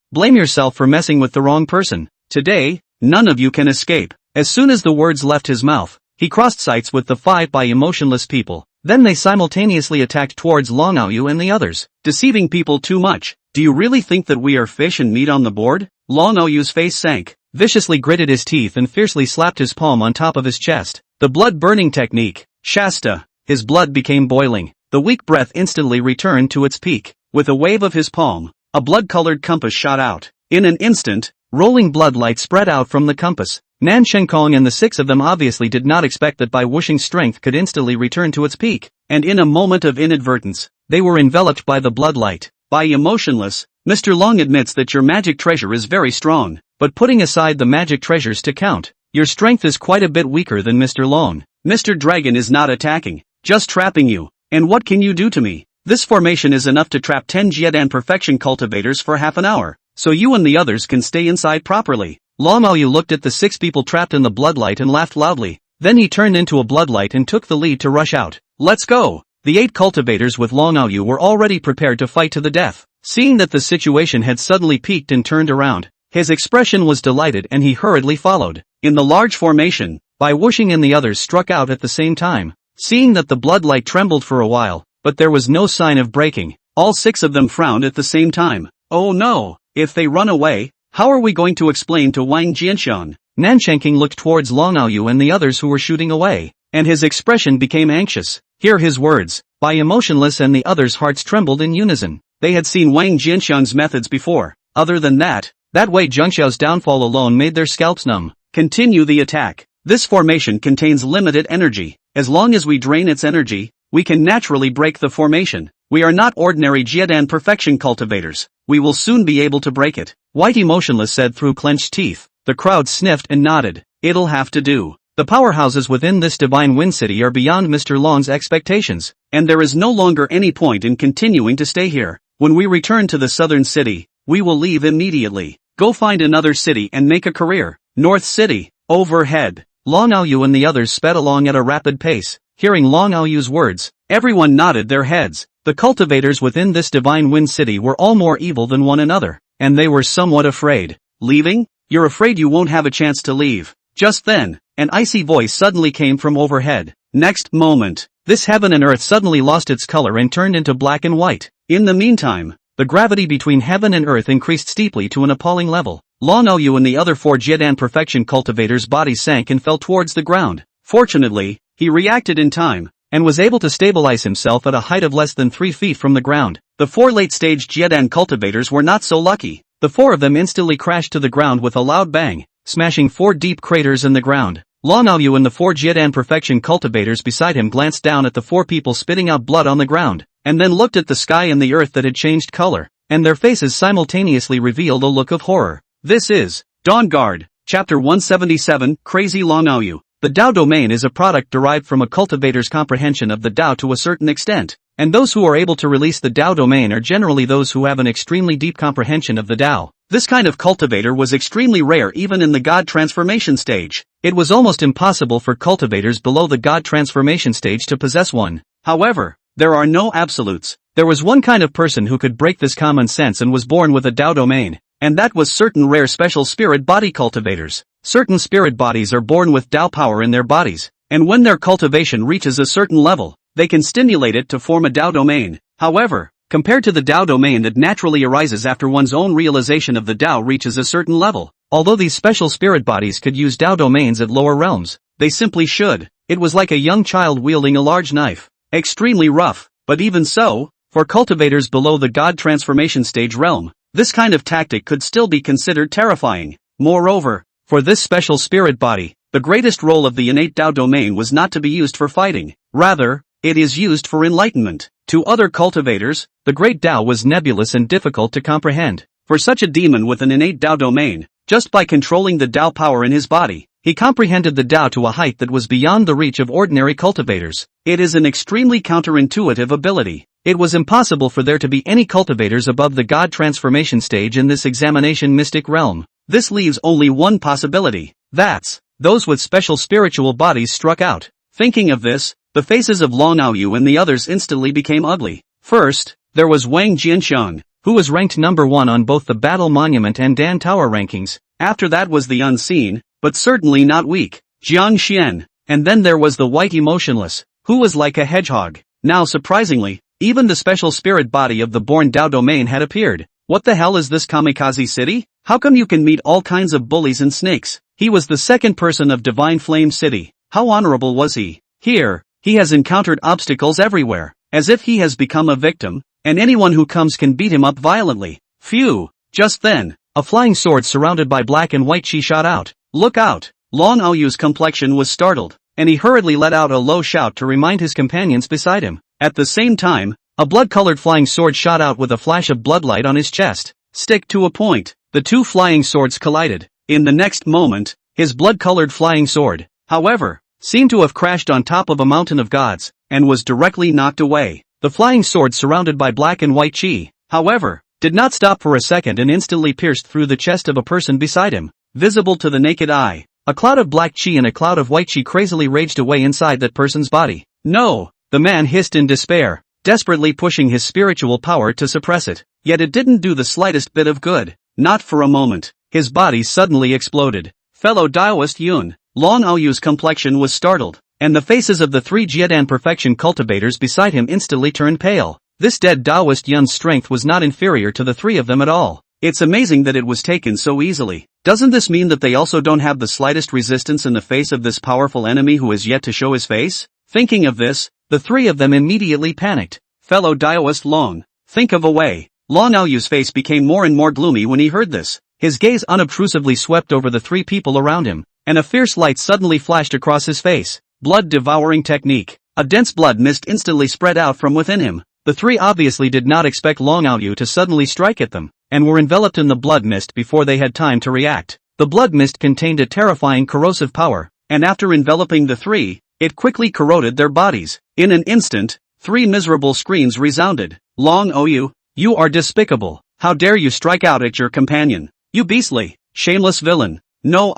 Speaker 1: for messing with the wrong person. Today, none of you can escape. As soon as the words left his mouth, he crossed sights with the 5 by emotionless people. Then they simultaneously attacked towards Long Aoyu and the others, deceiving people too much. Do you really think that we are fish and meat on the board? Long Aoyu's face sank, viciously gritted his teeth and fiercely slapped his palm on top of his chest. The blood-burning technique, Shasta. His blood became boiling. The weak breath instantly returned to its peak. With a wave of his palm, a blood-colored compass shot out. In an instant, rolling blood light spread out from the compass. Nan Chengkong and the 6 of them obviously did not expect that by whooshing strength could instantly return to its peak, and in a moment of inadvertence, they were enveloped by the blood light. By emotionless, Mr. Long admits that your magic treasure is very strong, but putting aside the magic treasures to count, your strength is quite a bit weaker than Mr. Long. Mr. Dragon is not attacking, just trapping you. And what can you do to me? This formation is enough to trap 10 Jiedan perfection cultivators for half an hour, so you and the others can stay inside properly. Long Aoyu looked at the 6 people trapped in the bloodlight and laughed loudly. Then he turned into a bloodlight and took the lead to rush out. Let's go! The 8 cultivators with Long Aoyu were already prepared to fight to the death. Seeing that the situation had suddenly peaked and turned around, his expression was delighted and he hurriedly followed. In the large formation, Bai Wuxing and the others struck out at the same time. Seeing that the bloodlight trembled for a while, but there was no sign of breaking, all 6 of them frowned at the same time. Oh no, if they run away, how are we going to explain to Wang Jianxian? Nan Chengking looked towards Long Aoyu and the others who were shooting away, and his expression became anxious. Hear his words. By emotionless and the others' hearts trembled in unison. They had seen Wang Jianxian's methods before. Other than that Wei Zhengxiao's downfall alone made their scalps numb. Continue the attack. This formation contains limited energy. As long as we drain its energy, we can naturally break the formation. We are not ordinary Jiedan perfection cultivators. We will soon be able to break it. White Emotionless said through clenched teeth. The crowd sniffed and nodded. It'll have to do. The powerhouses within this divine wind city are beyond Mr. Long's expectations, and there is no longer any point in continuing to stay here. When we return to the southern city, we will leave immediately. Go find another city and make a career. North City. Overhead. Long Aoyu and the others sped along at a rapid pace. Hearing Long Aoyu's words, everyone nodded their heads. The cultivators within this divine wind city were all more evil than one another, and they were somewhat afraid. Leaving? You're afraid you won't have a chance to leave. Just then, an icy voice suddenly came from overhead. Next moment, this heaven and earth suddenly lost its color and turned into black and white. In the meantime, the gravity between heaven and earth increased steeply to an appalling level. Long Aoyu and the other 4 Jiedan perfection cultivators' bodies sank and fell towards the ground. Fortunately, he reacted in time, and was able to stabilize himself at a height of less than 3 feet from the ground. The 4 late-stage Jiedan cultivators were not so lucky. The 4 of them instantly crashed to the ground with a loud bang, smashing 4 deep craters in the ground. Long Aoyu and the 4 Jiedan perfection cultivators beside him glanced down at the 4 people spitting out blood on the ground, and then looked at the sky and the earth that had changed color, and their faces simultaneously revealed a look of horror. This is Dawn Guard, Chapter 177, Crazy Long Aoyu. The Tao domain is a product derived from a cultivator's comprehension of the Tao to a certain extent, and those who are able to release the Tao domain are generally those who have an extremely deep comprehension of the Tao. This kind of cultivator was extremely rare even in the God transformation stage. It was almost impossible for cultivators below the God transformation stage to possess one. However, there are no absolutes. There was one kind of person who could break this common sense and was born with a Tao domain, and that was certain rare special spirit body cultivators. Certain spirit bodies are born with Tao power in their bodies, and when their cultivation reaches a certain level, they can stimulate it to form a Tao domain. However, compared to the Tao domain that naturally arises after one's own realization of the Tao reaches a certain level, although these special spirit bodies could use Tao domains at lower realms, they simply should. It was like a young child wielding a large knife. Extremely rough, but even so, for cultivators below the God transformation stage realm, this kind of tactic could still be considered terrifying. Moreover, for this special spirit body, the greatest role of the innate Tao domain was not to be used for fighting. Rather, it is used for enlightenment. To other cultivators, the great Tao was nebulous and difficult to comprehend. For such a demon with an innate Tao domain, just by controlling the Tao power in his body, he comprehended the Tao to a height that was beyond the reach of ordinary cultivators. It is an extremely counterintuitive ability. It was impossible for there to be any cultivators above the God transformation stage in this examination mystic realm. This leaves only one possibility. That's those with special spiritual bodies struck out. Thinking of this, the faces of Long Aoyu and the others instantly became ugly. First, there was Wang Jianxiang, who was ranked number 1 on both the Battle Monument and Dan Tower rankings. After that was the unseen, but certainly not weak, Jiang Xian. And then there was the white emotionless, who was like a hedgehog. Now surprisingly, even the special spirit body of the born Dao domain had appeared. What the hell is this kamikaze city? How come you can meet all kinds of bullies and snakes? He was the second person of Divine Flame City. How honorable was he? Here, he has encountered obstacles everywhere, as if he has become a victim, and anyone who comes can beat him up violently. Phew! Just then, a flying sword surrounded by black and white chi shot out. Look out! Long Aoyu's complexion was startled, and he hurriedly let out a low shout to remind his companions beside him. At the same time, a blood-colored flying sword shot out with a flash of bloodlight on his chest. Stick to a point. The two flying swords collided. In the next moment, his blood-colored flying sword, however, seemed to have crashed on top of a mountain of gods, and was directly knocked away. The flying sword surrounded by black and white chi, however, did not stop for a second and instantly pierced through the chest of a person beside him. Visible to the naked eye, a cloud of black chi and a cloud of white chi crazily raged away inside that person's body. No! The man hissed in despair, desperately pushing his spiritual power to suppress it. Yet it didn't do the slightest bit of good. Not for a moment. His body suddenly exploded. Fellow Daoist Yun, Long Aoyu's complexion was startled, and the faces of the 3 Jiedan perfection cultivators beside him instantly turned pale. This dead Daoist Yun's strength was not inferior to the 3 of them at all. It's amazing that it was taken so easily. Doesn't this mean that they also don't have the slightest resistance in the face of this powerful enemy who is yet to show his face? Thinking of this, the 3 of them immediately panicked. Fellow Daoist Long, think of a way. Long Aoyu's face became more and more gloomy when he heard this. His gaze unobtrusively swept over the 3 people around him, and a fierce light suddenly flashed across his face. Blood-devouring technique. A dense blood mist instantly spread out from within him. The 3 obviously did not expect Long Aoyu to suddenly strike at them, and were enveloped in the blood mist before they had time to react. The blood mist contained a terrifying corrosive power, and after enveloping the 3, it quickly corroded their bodies. In an instant, 3 miserable screams resounded. Long Aoyu, you are despicable. How dare you strike out at your companion? You beastly, shameless villain. No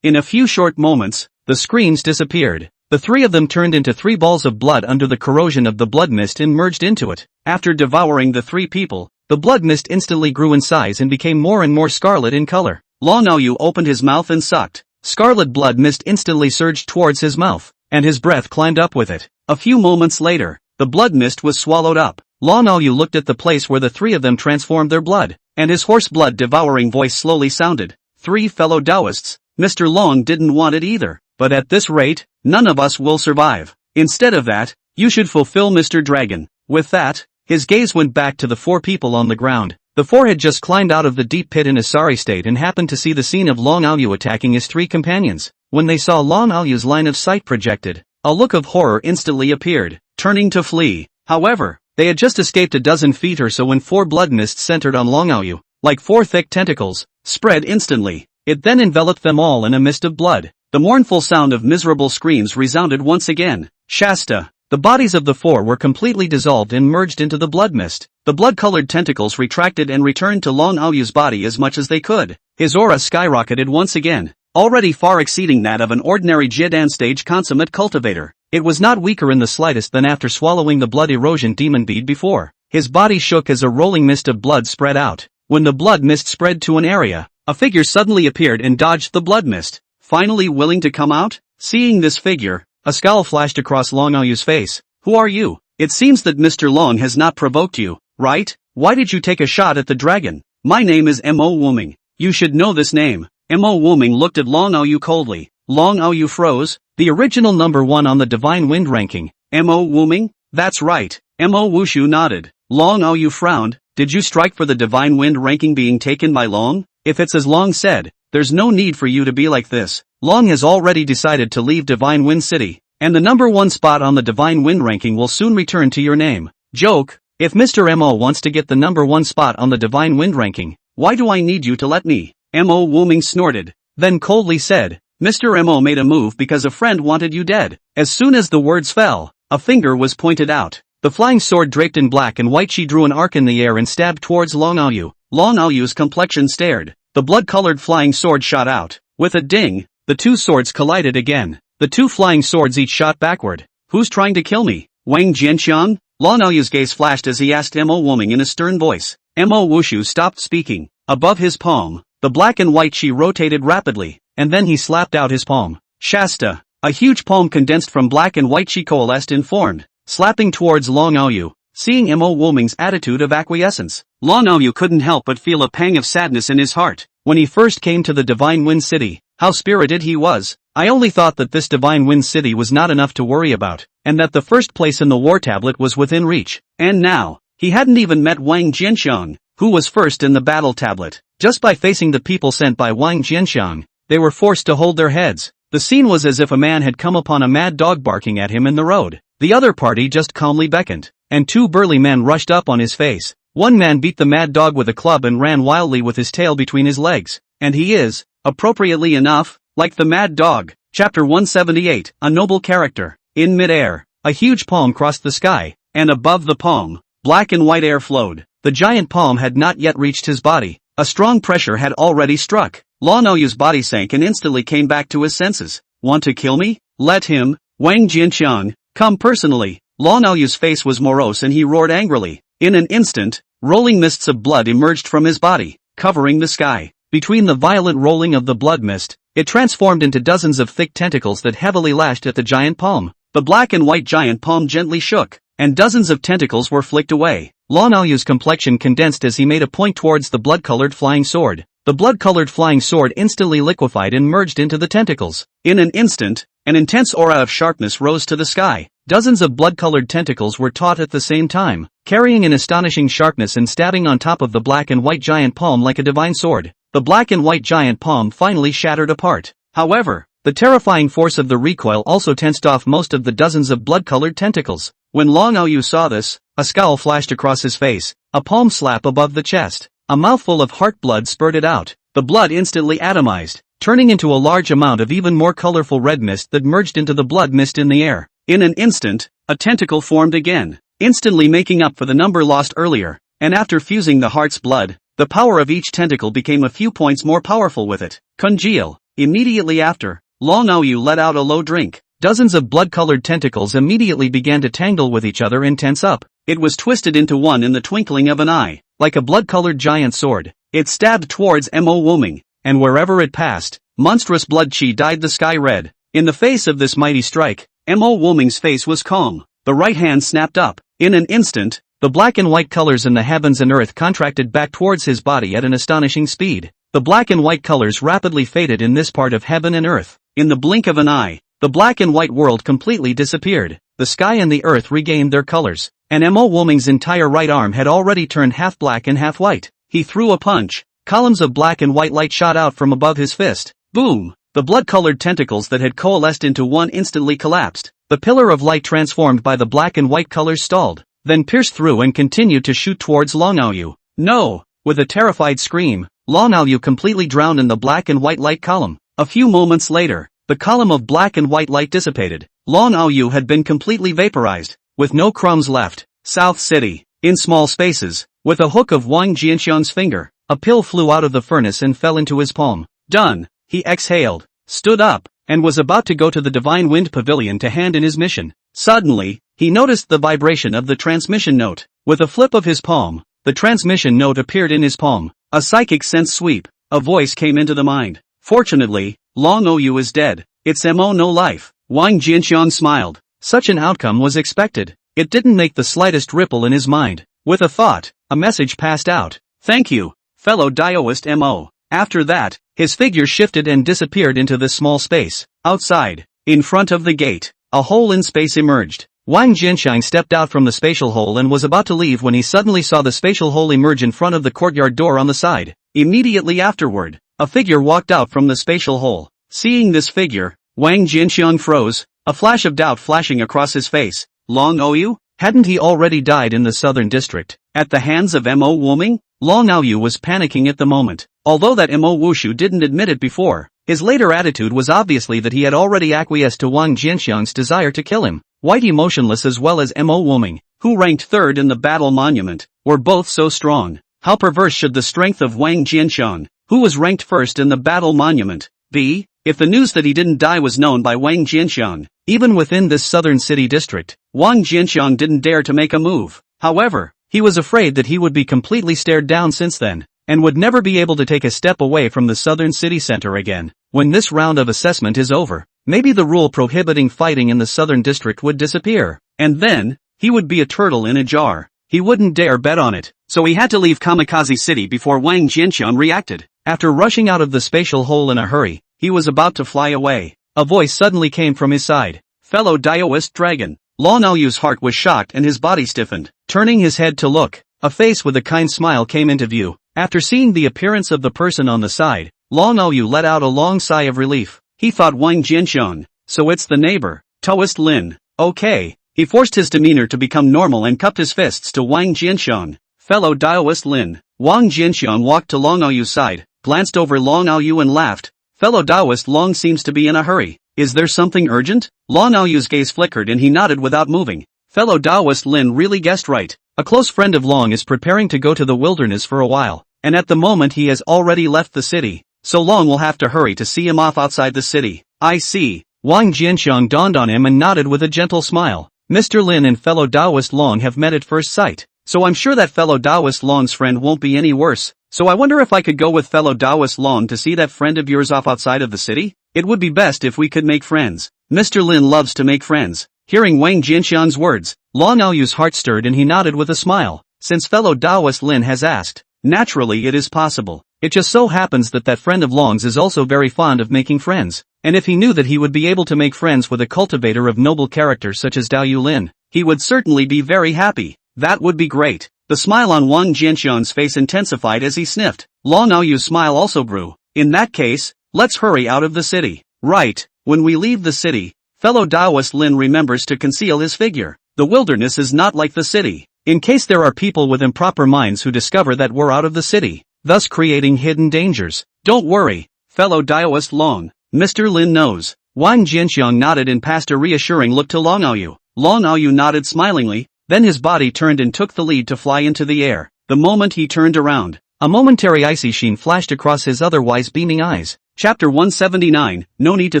Speaker 1: In a few short moments, the screams disappeared. The 3 of them turned into 3 balls of blood under the corrosion of the blood mist and merged into it. After devouring the 3 people, the blood mist instantly grew in size and became more and more scarlet in color. Long Aoyu opened his mouth and sucked. Scarlet blood mist instantly surged towards his mouth, and his breath climbed up with it. A few moments later, the blood mist was swallowed up. Long Aoyu looked at the place where the 3 of them transformed their blood, and his hoarse blood-devouring voice slowly sounded. 3 fellow Taoists, Mr. Long didn't want it either, but at this rate, none of us will survive. Instead of that, you should fulfill Mr. Dragon. With that, his gaze went back to the 4 people on the ground. The 4 had just climbed out of the deep pit in a sorry state and happened to see the scene of Long Aoyu attacking his 3 companions. When they saw Long Aoyu's line of sight projected, a look of horror instantly appeared, turning to flee. However, they had just escaped a dozen feet or so when 4 blood mists centered on Long Aoyu, like 4 thick tentacles, spread instantly. It then enveloped them all in a mist of blood. The mournful sound of miserable screams resounded once again. Shasta. The bodies of the 4 were completely dissolved and merged into the blood mist. The blood-colored tentacles retracted and returned to Long Aoyu's body as much as they could. His aura skyrocketed once again, already far exceeding that of an ordinary Jiedan stage consummate cultivator. It was not weaker in the slightest than after swallowing the blood erosion demon bead before. His body shook as a rolling mist of blood spread out. When the blood mist spread to an area, a figure suddenly appeared and dodged the blood mist. Finally willing to come out? Seeing this figure, a scowl flashed across Long Aoyu's face. Who are you? It seems that Mr. Long has not provoked you, right? Why did you take a shot at the dragon? My name is Mo Wuming. You should know this name. Mo Wuming looked at Long Aoyu coldly. Long Aoyu froze. The original number 1 on the Divine Wind ranking. Mo Wuming? That's right. Mo Wushu nodded. Long Aoyu frowned. Did you strike for the Divine Wind ranking being taken by Long? If it's as Long said, there's no need for you to be like this. Long has already decided to leave Divine Wind City, and the number 1 spot on the Divine Wind ranking will soon return to your name. Joke. If Mr. Mo wants to get the number 1 spot on the Divine Wind ranking, why do I need you to let me? Mo Wuming snorted, then coldly said, Mr. Mo made a move because a friend wanted you dead. As soon as the words fell, a finger was pointed out. The flying sword draped in black and white she drew an arc in the air and stabbed towards Long Aoyu. Long Aoyu's complexion stared. The blood-colored flying sword shot out. With a ding, the two swords collided again. The two flying swords each shot backward. Who's trying to kill me? Wang Jianxiang? Lan Aoyu's gaze flashed as he asked Mo Wuming in a stern voice. Mo Wushu stopped speaking. Above his palm, the black and white chi rotated rapidly, and then he slapped out his palm. Shasta. A huge palm condensed from black and white chi coalesced and formed, slapping towards Lan Aoyu. Seeing Mo Wuming's attitude of acquiescence, Lan Aoyu couldn't help but feel a pang of sadness in his heart. When he first came to the Divine Wind City, how spirited he was. I only thought that this Divine Wind City was not enough to worry about, and that the first place in the war tablet was within reach. And now, he hadn't even met Wang Jianxiang, who was first in the battle tablet. Just by facing the people sent by Wang Jianxiang, they were forced to hold their heads. The scene was as if a man had come upon a mad dog barking at him in the road. The other party just calmly beckoned, and two burly men rushed up on his face. One man beat the mad dog with a club and ran wildly with his tail between his legs. And he is, appropriately enough, like the mad dog. Chapter 178, A Noble Character. In mid-air, a huge palm crossed the sky, and above the palm, black and white air flowed. The giant palm had not yet reached his body. A strong pressure had already struck. Lan Aoyu's body sank and instantly came back to his senses. Want to kill me? Let him, Wang Jianxiang, come personally. Lan Aoyu's face was morose and he roared angrily. In an instant, rolling mists of blood emerged from his body, covering the sky. Between the violent rolling of the blood mist, it transformed into dozens of thick tentacles that heavily lashed at the giant palm. The black and white giant palm gently shook, and dozens of tentacles were flicked away. Lan Aoyu's complexion condensed as he made a point towards the blood-colored flying sword. The blood-colored flying sword instantly liquefied and merged into the tentacles. In an instant, an intense aura of sharpness rose to the sky. Dozens of blood-colored tentacles were taut at the same time, carrying an astonishing sharpness and stabbing on top of the black and white giant palm like a divine sword. The black and white giant palm finally shattered apart. However, the terrifying force of the recoil also tensed off most of the dozens of blood-colored tentacles. When Lan Aoyu saw this, a scowl flashed across his face, a palm slap above the chest. A mouthful of heart blood spurted out. The blood instantly atomized, turning into a large amount of even more colorful red mist that merged into the blood mist in the air. In an instant, a tentacle formed again, instantly making up for the number lost earlier, and after fusing the heart's blood, the power of each tentacle became a few points more powerful with it. Congeal. Immediately after, Lan Aoyu let out a low drink. Dozens of blood-colored tentacles immediately began to tangle with each other and tense up. It was twisted into one in the twinkling of an eye. Like a blood-colored giant sword, it stabbed towards Mo Wuming, and wherever it passed, monstrous blood chi dyed the sky red. In the face of this mighty strike, Mo Wuming's face was calm. The right hand snapped up. In an instant, the black and white colors in the heavens and earth contracted back towards his body at an astonishing speed. The black and white colors rapidly faded in this part of heaven and earth. In the blink of an eye, the black and white world completely disappeared. The sky and the earth regained their colors, and Mo Wuming's entire right arm had already turned half black and half white. He threw a punch. Columns of black and white light shot out from above his fist. Boom! The blood-colored tentacles that had coalesced into one instantly collapsed. The pillar of light transformed by the black and white colors stalled, then pierced through and continued to shoot towards Lan Aoyu. No! With a terrified scream, Lan Aoyu completely drowned in the black and white light column. A few moments later, the column of black and white light dissipated. Lan Aoyu had been completely vaporized, with no crumbs left. South City. In small spaces, with a hook of Wang Jianxiang's finger, a pill flew out of the furnace and fell into his palm. Done. He exhaled, stood up, and was about to go to the Divine Wind Pavilion to hand in his mission. Suddenly, he noticed the vibration of the transmission note. With a flip of his palm, the transmission note appeared in his palm. A psychic sense sweep. A voice came into the mind. Fortunately, Lan Aoyu is dead. It's Mo no life. Wang Jianxiang smiled. Such an outcome was expected. It didn't make the slightest ripple in his mind. With a thought, a message passed out. Thank you, fellow Daoist Mo. After that, his figure shifted and disappeared into this small space. Outside, in front of the gate, a hole in space emerged. Wang Jianxiang stepped out from the spatial hole and was about to leave when he suddenly saw the spatial hole emerge in front of the courtyard door on the side. Immediately afterward, a figure walked out from the spatial hole. Seeing this figure, Wang Jianxiang froze, a flash of doubt flashing across his face. Lan Aoyu? Hadn't he already died in the southern district, at the hands of Mo Wuming? Lan Aoyu was panicking at the moment. Although that Mo Wushu didn't admit it before, his later attitude was obviously that he had already acquiesced to Wang Jianxiang's desire to kill him. Whitey Motionless as well as Mo Wuming, who ranked third in the battle monument, were both so strong. How perverse should the strength of Wang Jianxiang, who was ranked first in the battle monument, be? if the news that he didn't die was known by Wang Jianxiang. Even within this southern city district, Wang Jianxiang didn't dare to make a move. However, he was afraid that he would be completely stared down since then, and would never be able to take a step away from the southern city center again. When this round of assessment is over, maybe the rule prohibiting fighting in the southern district would disappear, and then, he would be a turtle in a jar. He wouldn't dare bet on it, so he had to leave Kamikaze City before Wang Jianxiang reacted. After rushing out of the spatial hole in a hurry, he was about to fly away. A voice suddenly came from his side. Fellow Daoist dragon. Long Aoyu's heart was shocked and his body stiffened. Turning his head to look, a face with a kind smile came into view. After seeing the appearance of the person on the side, Long Aoyu let out a long sigh of relief. He thought Wang Jianxiang, so it's the neighbor, Taoist Lin. Okay. He forced his demeanor to become normal and cupped his fists to Wang Jianxiang. Fellow Daoist Lin. Wang Jianxiang walked to Long Aoyu's side, glanced over Long Aoyu and laughed. Fellow Daoist Long seems to be in a hurry. Is there something urgent? Long Aoyu's gaze flickered and he nodded without moving. Fellow Daoist Lin really guessed right. A close friend of Long is preparing to go to the wilderness for a while, and at the moment he has already left the city, so Long will have to hurry to see him off outside the city. I see. Wang Jianxiang dawned on him and nodded with a gentle smile. Mr. Lin and fellow Daoist Long have met at first sight, so I'm sure that fellow Daoist Long's friend won't be any worse, so I wonder if I could go with fellow Daoist Long to see that friend of yours off outside of the city? It would be best if we could make friends. Mr. Lin loves to make friends. Hearing Wang Jianxiang's words, Long Aoyu's heart stirred and he nodded with a smile. Since fellow Daoist Lin has asked, naturally it is possible. It just so happens that that friend of Long's is also very fond of making friends, and if he knew that he would be able to make friends with a cultivator of noble character such as Dao Yulin, he would certainly be very happy. That would be great. The smile on Wang Jianxiang's face intensified as he sniffed. Long Aoyu's smile also grew. In that case, let's hurry out of the city. Right. When we leave the city, fellow Daoist Lin remembers to conceal his figure. The wilderness is not like the city, in case there are people with improper minds who discover that we're out of the city, thus creating hidden dangers. Don't worry, fellow Daoist Long. Mr. Lin knows. Wang Jianxiang nodded and passed a reassuring look to Long Aoyu. Long Aoyu nodded smilingly, then his body turned and took the lead to fly into the air. The moment he turned around, a momentary icy sheen flashed across his otherwise beaming eyes. Chapter 179, No need to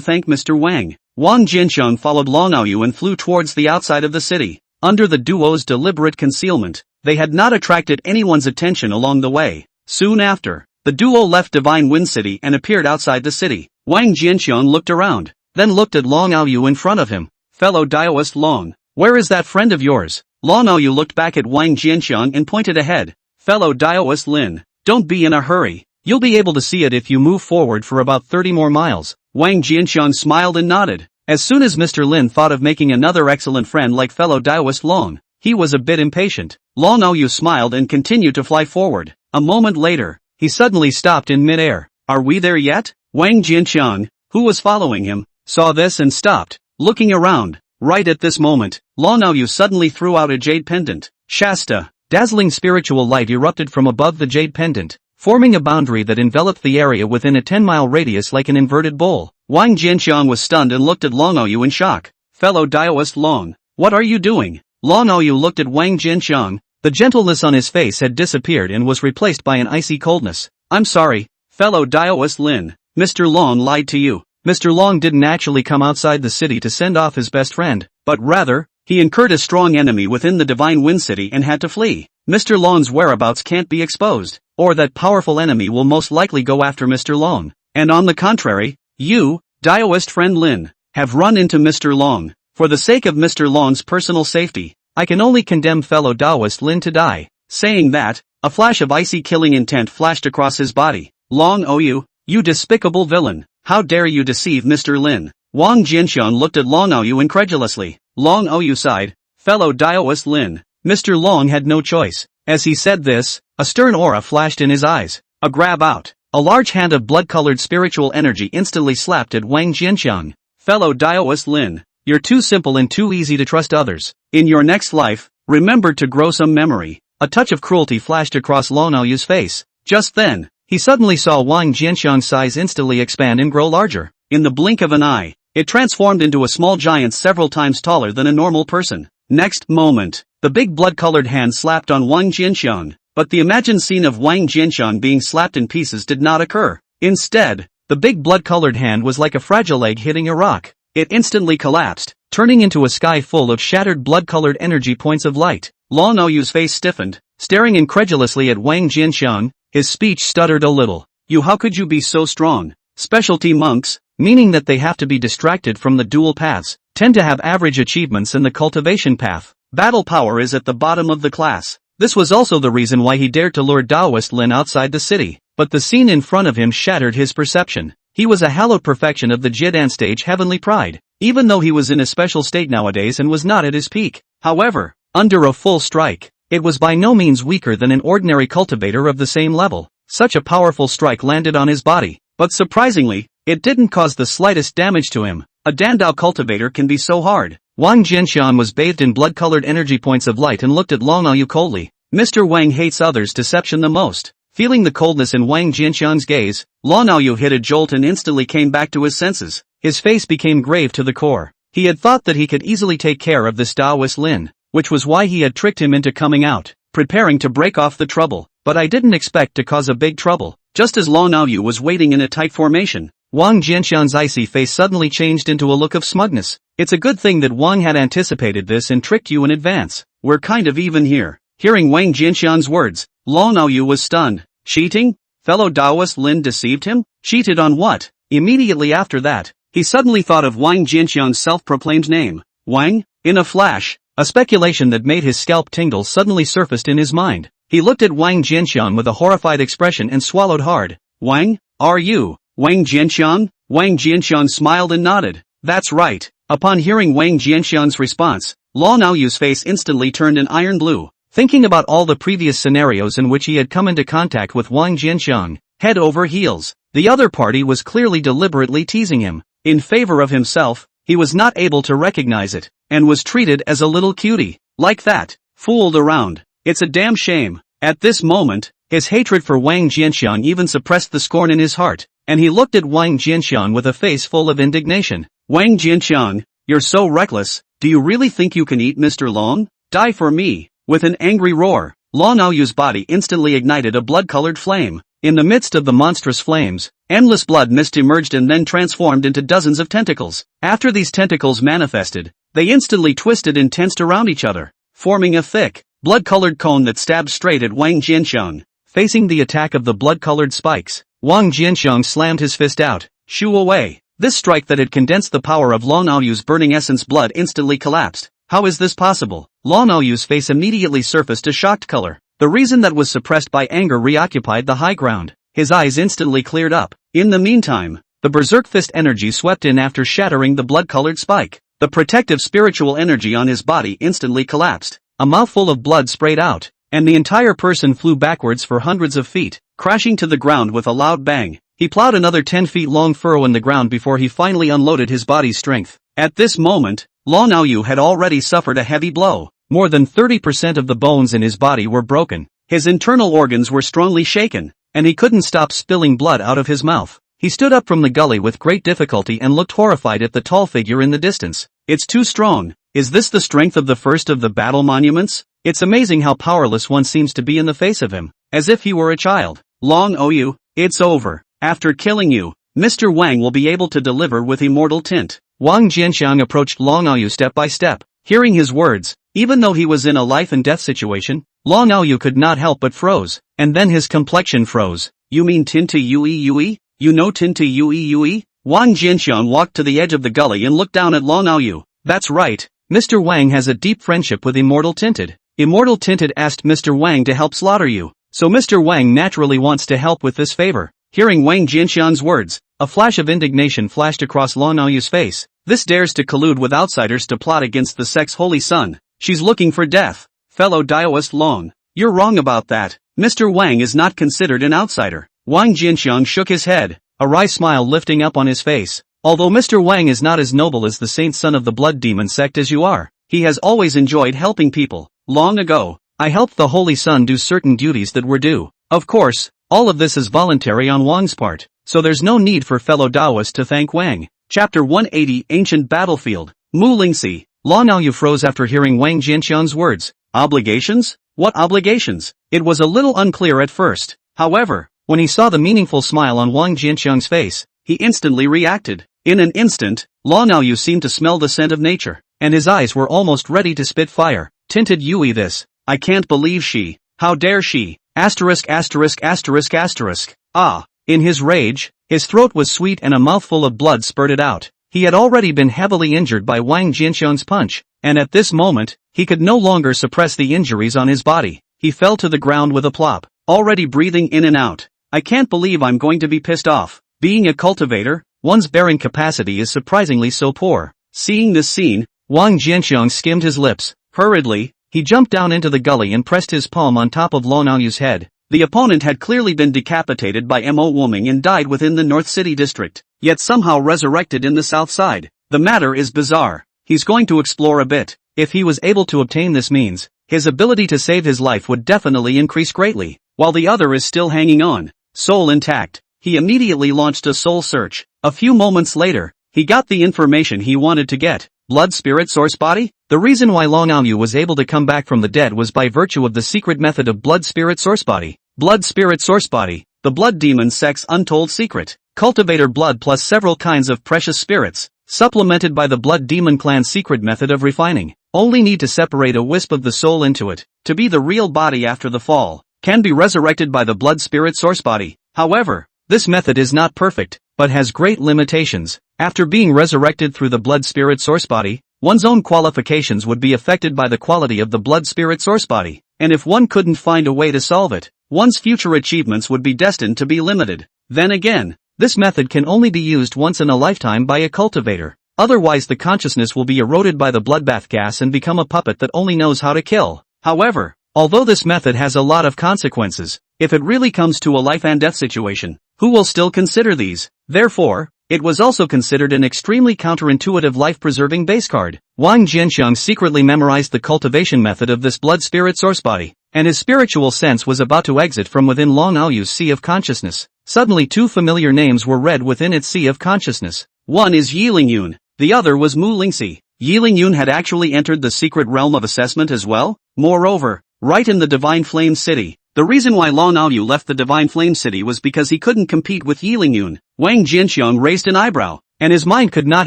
Speaker 1: thank Mr. Wang. Wang Jianxiang followed Long Aoyu and flew towards the outside of the city. Under the duo's deliberate concealment, they had not attracted anyone's attention along the way. Soon after, the duo left Divine Wind City and appeared outside the city. Wang Jianxiang looked around, then looked at Long Aoyu in front of him. Fellow Daoist Long, where is that friend of yours? Long Aoyu looked back at Wang Jianxiang and pointed ahead. Fellow Daoist Lin, don't be in a hurry. You'll be able to see it if you move forward for about 30 more miles. Wang Jianxiang smiled and nodded. As soon as Mr. Lin thought of making another excellent friend like fellow Daoist Long, he was a bit impatient. Long Aoyu smiled and continued to fly forward. A moment later, he suddenly stopped in midair. Are we there yet? Wang Jianxiang, who was following him, saw this and stopped, looking around. Right at this moment, Long Aoyu suddenly threw out a jade pendant. Shasta. Dazzling spiritual light erupted from above the jade pendant, forming a boundary that enveloped the area within a 10-mile radius like an inverted bowl. Wang Jianxiang was stunned and looked at Long Aoyu in shock. Fellow Daoist Long, what are you doing? Long Aoyu looked at Wang Jianxiang. The gentleness on his face had disappeared and was replaced by an icy coldness. I'm sorry, fellow Daoist Lin. Mr. Long lied to you. Mr. Long didn't actually come outside the city to send off his best friend, but rather, he incurred a strong enemy within the Divine Wind City and had to flee. Mr. Long's whereabouts can't be exposed, or that powerful enemy will most likely go after Mr. Long. And on the contrary, you, Daoist friend Lin, have run into Mr. Long. For the sake of Mr. Long's personal safety, I can only condemn fellow Daoist Lin to die. Saying that, a flash of icy killing intent flashed across his body. Long Aoyu, you despicable villain, how dare you deceive Mr. Lin? Wang Jianxiang looked at Long Aoyu incredulously. Long Aoyu sighed. Fellow Daoist Lin, Mr. Long had no choice. As he said this, a stern aura flashed in his eyes. A grab out. A large hand of blood-colored spiritual energy instantly slapped at Wang Jianxiang. Fellow Daoist Lin, you're too simple and too easy to trust others. In your next life, remember to grow some memory. A touch of cruelty flashed across Long Aoyu's face. Just then, he suddenly saw Wang Jianxiang's size instantly expand and grow larger. In the blink of an eye, it transformed into a small giant several times taller than a normal person. Next moment, the big blood-colored hand slapped on Wang Jianxiang, but the imagined scene of Wang Jianxiang being slapped in pieces did not occur. Instead, The big blood-colored hand was like a fragile egg hitting a rock. It instantly collapsed, turning into a sky full of shattered blood-colored energy points of light. Long Aoyu's face stiffened, staring incredulously at Wang Jianxiang. His speech stuttered a little. How could you be so strong? Specialty monks, meaning that they have to be distracted from the dual paths, tend to have average achievements in the cultivation path. Battle power is at the bottom of the class. This was also the reason why he dared to lure Daoist Lin outside the city. But the scene in front of him shattered his perception. He was a hallowed perfection of the Jidan stage heavenly pride, even though he was in a special state nowadays and was not at his peak. However, under a full strike, it was by no means weaker than an ordinary cultivator of the same level. Such a powerful strike landed on his body, but surprisingly, it didn't cause the slightest damage to him. A Dandao cultivator can be so hard. Wang Jianxian was bathed in blood-colored energy points of light and looked at Long Aoyu coldly. Mr. Wang hates others' deception the most. Feeling the coldness in Wang Jianxian's gaze, Long Aoyu hit a jolt and instantly came back to his senses. His face became grave to the core. He had thought that he could easily take care of this Daoist Lin, which was why he had tricked him into coming out, preparing to break off the trouble. But I didn't expect to cause a big trouble. Just as Long Aoyu was waiting in a tight formation, Wang Jianxian's icy face suddenly changed into a look of smugness. It's a good thing that Wang had anticipated this and tricked you in advance. We're kind of even here. Hearing Wang Jianxian's words, Long Aoyu was stunned. Cheating? Fellow Daoist Lin deceived him? Cheated on what? Immediately after that, he suddenly thought of Wang Jianxian's self-proclaimed name. Wang? In a flash, a speculation that made his scalp tingle suddenly surfaced in his mind. He looked at Wang Jianxian with a horrified expression and swallowed hard. Wang? Are you Wang Jianxian? Wang Jianxian smiled and nodded. That's right. Upon hearing Wang Jianxian's response, Long Aoyu's face instantly turned an iron blue. Thinking about all the previous scenarios in which he had come into contact with Wang Jianxiang, head over heels, the other party was clearly deliberately teasing him. In favor of himself, he was not able to recognize it, and was treated as a little cutie. Like that, fooled around. It's a damn shame. At this moment, his hatred for Wang Jianxiang even suppressed the scorn in his heart, and he looked at Wang Jianxiang with a face full of indignation. Wang Jianxiang, you're so reckless. Do you really think you can eat Mr. Long? Die for me. With an angry roar, Long Aoyu's body instantly ignited a blood-colored flame. In the midst of the monstrous flames, endless blood mist emerged and then transformed into dozens of tentacles. After these tentacles manifested, they instantly twisted and tensed around each other, forming a thick, blood-colored cone that stabbed straight at Wang Jianxiang. Facing the attack of the blood-colored spikes, Wang Jianxiang slammed his fist out. Shoo away. This strike that had condensed the power of Long Aoyu's burning essence blood instantly collapsed. How is this possible? Long Aoyu's face immediately surfaced a shocked color. The reason that was suppressed by anger reoccupied the high ground. His eyes instantly cleared up. In the meantime, the berserk fist energy swept in after shattering the blood-colored spike. The protective spiritual energy on his body instantly collapsed. A mouthful of blood sprayed out, and the entire person flew backwards for hundreds of feet, crashing to the ground with a loud bang. He plowed another 10 feet long furrow in the ground before he finally unloaded his body's strength. At this moment, Long Aoyu had already suffered a heavy blow. More than 30% of the bones in his body were broken. His internal organs were strongly shaken, and he couldn't stop spilling blood out of his mouth. He stood up from the gully with great difficulty and looked horrified at the tall figure in the distance. It's too strong. Is this the strength of the first of the battle monuments? It's amazing how powerless one seems to be in the face of him, as if he were a child. Long Aoyu, it's over. After killing you, Mr. Wang will be able to deliver with immortal tint. Wang Jianxiang approached Long Aoyu step by step. Hearing his words, even though he was in a life-and-death situation, Long Aoyu could not help but froze, and then his complexion froze. You mean Tinta Yue? You know Tinta Yue? Wang Jianxiang walked to the edge of the gully and looked down at Long Aoyu. That's right, Mr. Wang has a deep friendship with Immortal Tinted. Immortal Tinted asked Mr. Wang to help slaughter you, so Mr. Wang naturally wants to help with this favor. Hearing Wang Jianxiang's words, a flash of indignation flashed across Long Aoyu's face. This dares to collude with outsiders to plot against the sect's holy son. She's looking for death. Fellow Daoist Long, you're wrong about that. Mr. Wang is not considered an outsider. Wang Jianxiang shook his head, a wry smile lifting up on his face. Although Mr. Wang is not as noble as the saint son of the blood demon sect as you are, he has always enjoyed helping people. Long ago, I helped the holy son do certain duties that were due. Of course, all of this is voluntary on Wang's part, so there's no need for fellow Daoists to thank Wang. Chapter 180 Ancient Battlefield. Mu Lingxi. Long Aoyu froze after hearing Wang Jianxiang's words. Obligations? What obligations? It was a little unclear at first. However, when he saw the meaningful smile on Wang Jianxiang's face, he instantly reacted. In an instant, Long Aoyu seemed to smell the scent of nature, and his eyes were almost ready to spit fire. Tinted Yui this. I can't believe she. How dare she? Asterisk asterisk asterisk asterisk. Ah. In his rage, his throat was sweet and a mouthful of blood spurted out. He had already been heavily injured by Wang Jianxiang's punch, and at this moment, he could no longer suppress the injuries on his body. He fell to the ground with a plop, already breathing in and out. I can't believe I'm going to be pissed off. Being a cultivator, one's bearing capacity is surprisingly so poor. Seeing this scene, Wang Jianxiang skimmed his lips. Hurriedly, he jumped down into the gully and pressed his palm on top of Long Aoyu's head. The opponent had clearly been decapitated by Mo Wuming and died within the North City district, yet somehow resurrected in the South Side. The matter is bizarre. He's going to explore a bit. If he was able to obtain this means, his ability to save his life would definitely increase greatly, while the other is still hanging on. Soul intact. He immediately launched a soul search. A few moments later, he got the information he wanted to get. Blood spirit source body? The reason why Long Aoyu was able to come back from the dead was by virtue of the secret method of blood spirit source body. Blood spirit source body, the blood demon Sect's untold secret. Cultivator blood plus several kinds of precious spirits, supplemented by the blood demon clan's secret method of refining. Only need to separate a wisp of the soul into it, to be the real body after the fall. Can be resurrected by the blood spirit source body. However, this method is not perfect, but has great limitations. After being resurrected through the blood spirit source body, one's own qualifications would be affected by the quality of the blood spirit source body, and if one couldn't find a way to solve it, one's future achievements would be destined to be limited. Then again, this method can only be used once in a lifetime by a cultivator. Otherwise the consciousness will be eroded by the bloodbath gas and become a puppet that only knows how to kill. However, although this method has a lot of consequences, if it really comes to a life and death situation, who will still consider these? Therefore, it was also considered an extremely counterintuitive life-preserving base card. Wang Jianxiang secretly memorized the cultivation method of this blood spirit source body, and his spiritual sense was about to exit from within Long Aoyu's sea of consciousness. Suddenly two familiar names were read within its sea of consciousness. One is Yi Lingyun, the other was Mu Lingxi. Yi Lingyun had actually entered the secret realm of assessment as well. Moreover, right in the Divine Flame City. The reason why Long Aoyu left the Divine Flame City was because he couldn't compete with Yi Lingyun. Wang Jianxiang raised an eyebrow, and his mind could not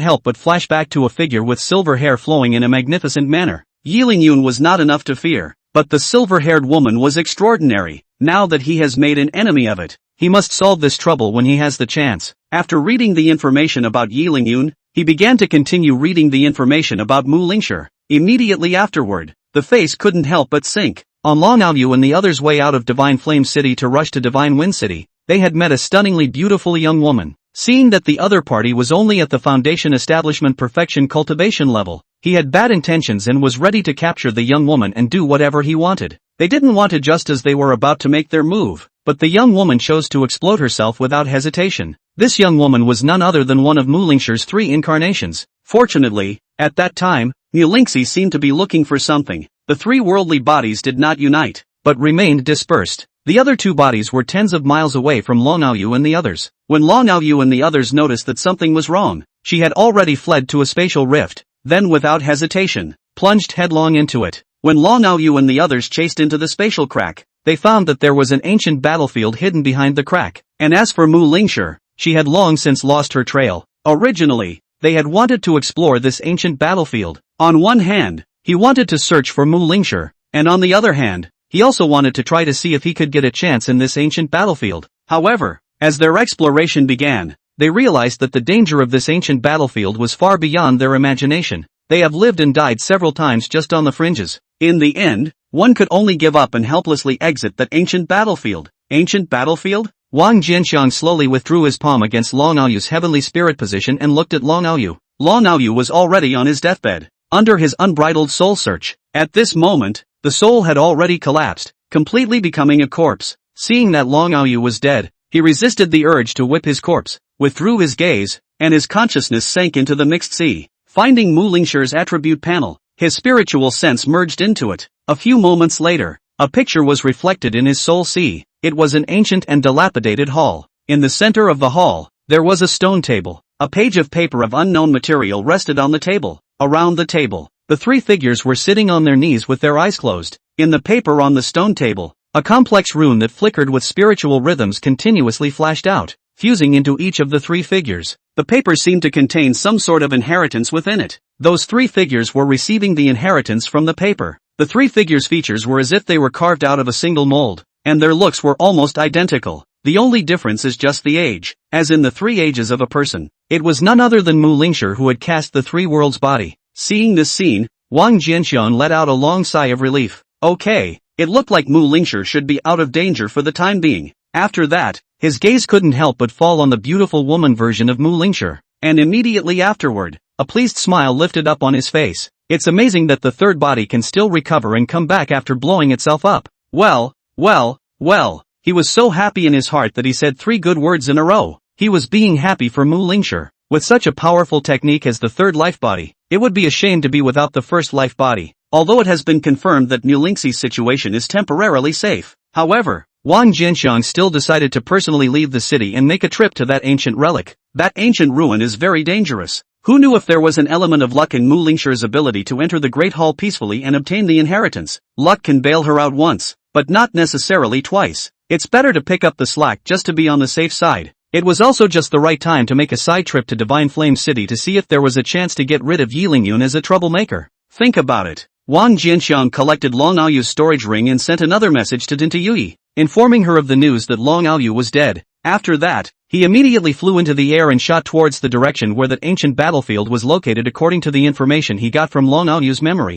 Speaker 1: help but flash back to a figure with silver hair flowing in a magnificent manner. Yi Lingyun was not enough to fear, but the silver-haired woman was extraordinary. Now that he has made an enemy of it, he must solve this trouble when he has the chance. After reading the information about Yi Lingyun, he began to continue reading the information about Mu Lingxi. Immediately afterward, the face couldn't help but sink. On Long Aoyu and the others' way out of Divine Flame City to rush to Divine Wind City, they had met a stunningly beautiful young woman. Seeing that the other party was only at the Foundation Establishment Perfection cultivation level, he had bad intentions and was ready to capture the young woman and do whatever he wanted. They didn't want it just as they were about to make their move, but the young woman chose to explode herself without hesitation. This young woman was none other than one of Mu Lingxi's 3 incarnations. Fortunately, at that time, Mu Lingxi seemed to be looking for something. The 3 worldly bodies did not unite, but remained dispersed. The other 2 bodies were tens of miles away from Long Aoyu and the others. When Long Aoyu and the others noticed that something was wrong, she had already fled to a spatial rift, then without hesitation, plunged headlong into it. When Long Aoyu and the others chased into the spatial crack, they found that there was an ancient battlefield hidden behind the crack. And as for Mu Lingxi, she had long since lost her trail. Originally, they had wanted to explore this ancient battlefield. On one hand, he wanted to search for Mu Lingxi, and on the other hand, he also wanted to try to see if he could get a chance in this ancient battlefield. However, as their exploration began, they realized that the danger of this ancient battlefield was far beyond their imagination. They have lived and died several times just on the fringes. In the end, one could only give up and helplessly exit that ancient battlefield. Ancient battlefield? Wang Jianxiang slowly withdrew his palm against Long Aoyu's heavenly spirit position and looked at Long Aoyu. Long Aoyu was already on his deathbed, under his unbridled soul search. At this moment, the soul had already collapsed, completely becoming a corpse. Seeing that Long Aoyu was dead, he resisted the urge to whip his corpse, withdrew his gaze, and his consciousness sank into the mixed sea. Finding Mu Lingxi's attribute panel, his spiritual sense merged into it. A few moments later, a picture was reflected in his soul sea. It was an ancient and dilapidated hall. In the center of the hall, there was a stone table. A page of paper of unknown material rested on the table. Around the table, the 3 figures were sitting on their knees with their eyes closed. In the paper on the stone table, a complex rune that flickered with spiritual rhythms continuously flashed out. fusing into each of the three figures. The paper seemed to contain some sort of inheritance within it. Those three figures were receiving the inheritance from the paper. The three figures' features were as if they were carved out of a single mold, and their looks were almost identical. The only difference is just the age, as in the three ages of a person. It was none other than Mu Lingxi who had cast the three worlds body. Seeing this scene, Wang Jianxiang let out a long sigh of relief. Okay, it looked like Mu Lingxi should be out of danger for the time being. After that, his gaze couldn't help but fall on the beautiful woman version of Mu Lingxi, and immediately afterward, a pleased smile lifted up on his face. It's amazing that the third body can still recover and come back after blowing itself up. Well, he was so happy in his heart that he said 3 good words in a row. He was being happy for Mu Lingxi. With such a powerful technique as the third life body, it would be a shame to be without the first life body. Although it has been confirmed that Mu Lingxi's situation is temporarily safe. However, Wang Jianxiang still decided to personally leave the city and make a trip to that ancient relic. That ancient ruin is very dangerous. Who knew if there was an element of luck in Mu Lingxi's ability to enter the Great Hall peacefully and obtain the inheritance? Luck can bail her out once, but not necessarily twice. It's better to pick up the slack just to be on the safe side. It was also just the right time to make a side trip to Divine Flame City to see if there was a chance to get rid of Yi Lingyun as a troublemaker. Think about it. Wang Jianxiang collected Long Aoyu's storage ring and sent another message to Dinta Yui, informing her of the news that Long Aoyu was dead. After that, he immediately flew into the air and shot towards the direction where that ancient battlefield was located according to the information he got from Long Aoyu's memory.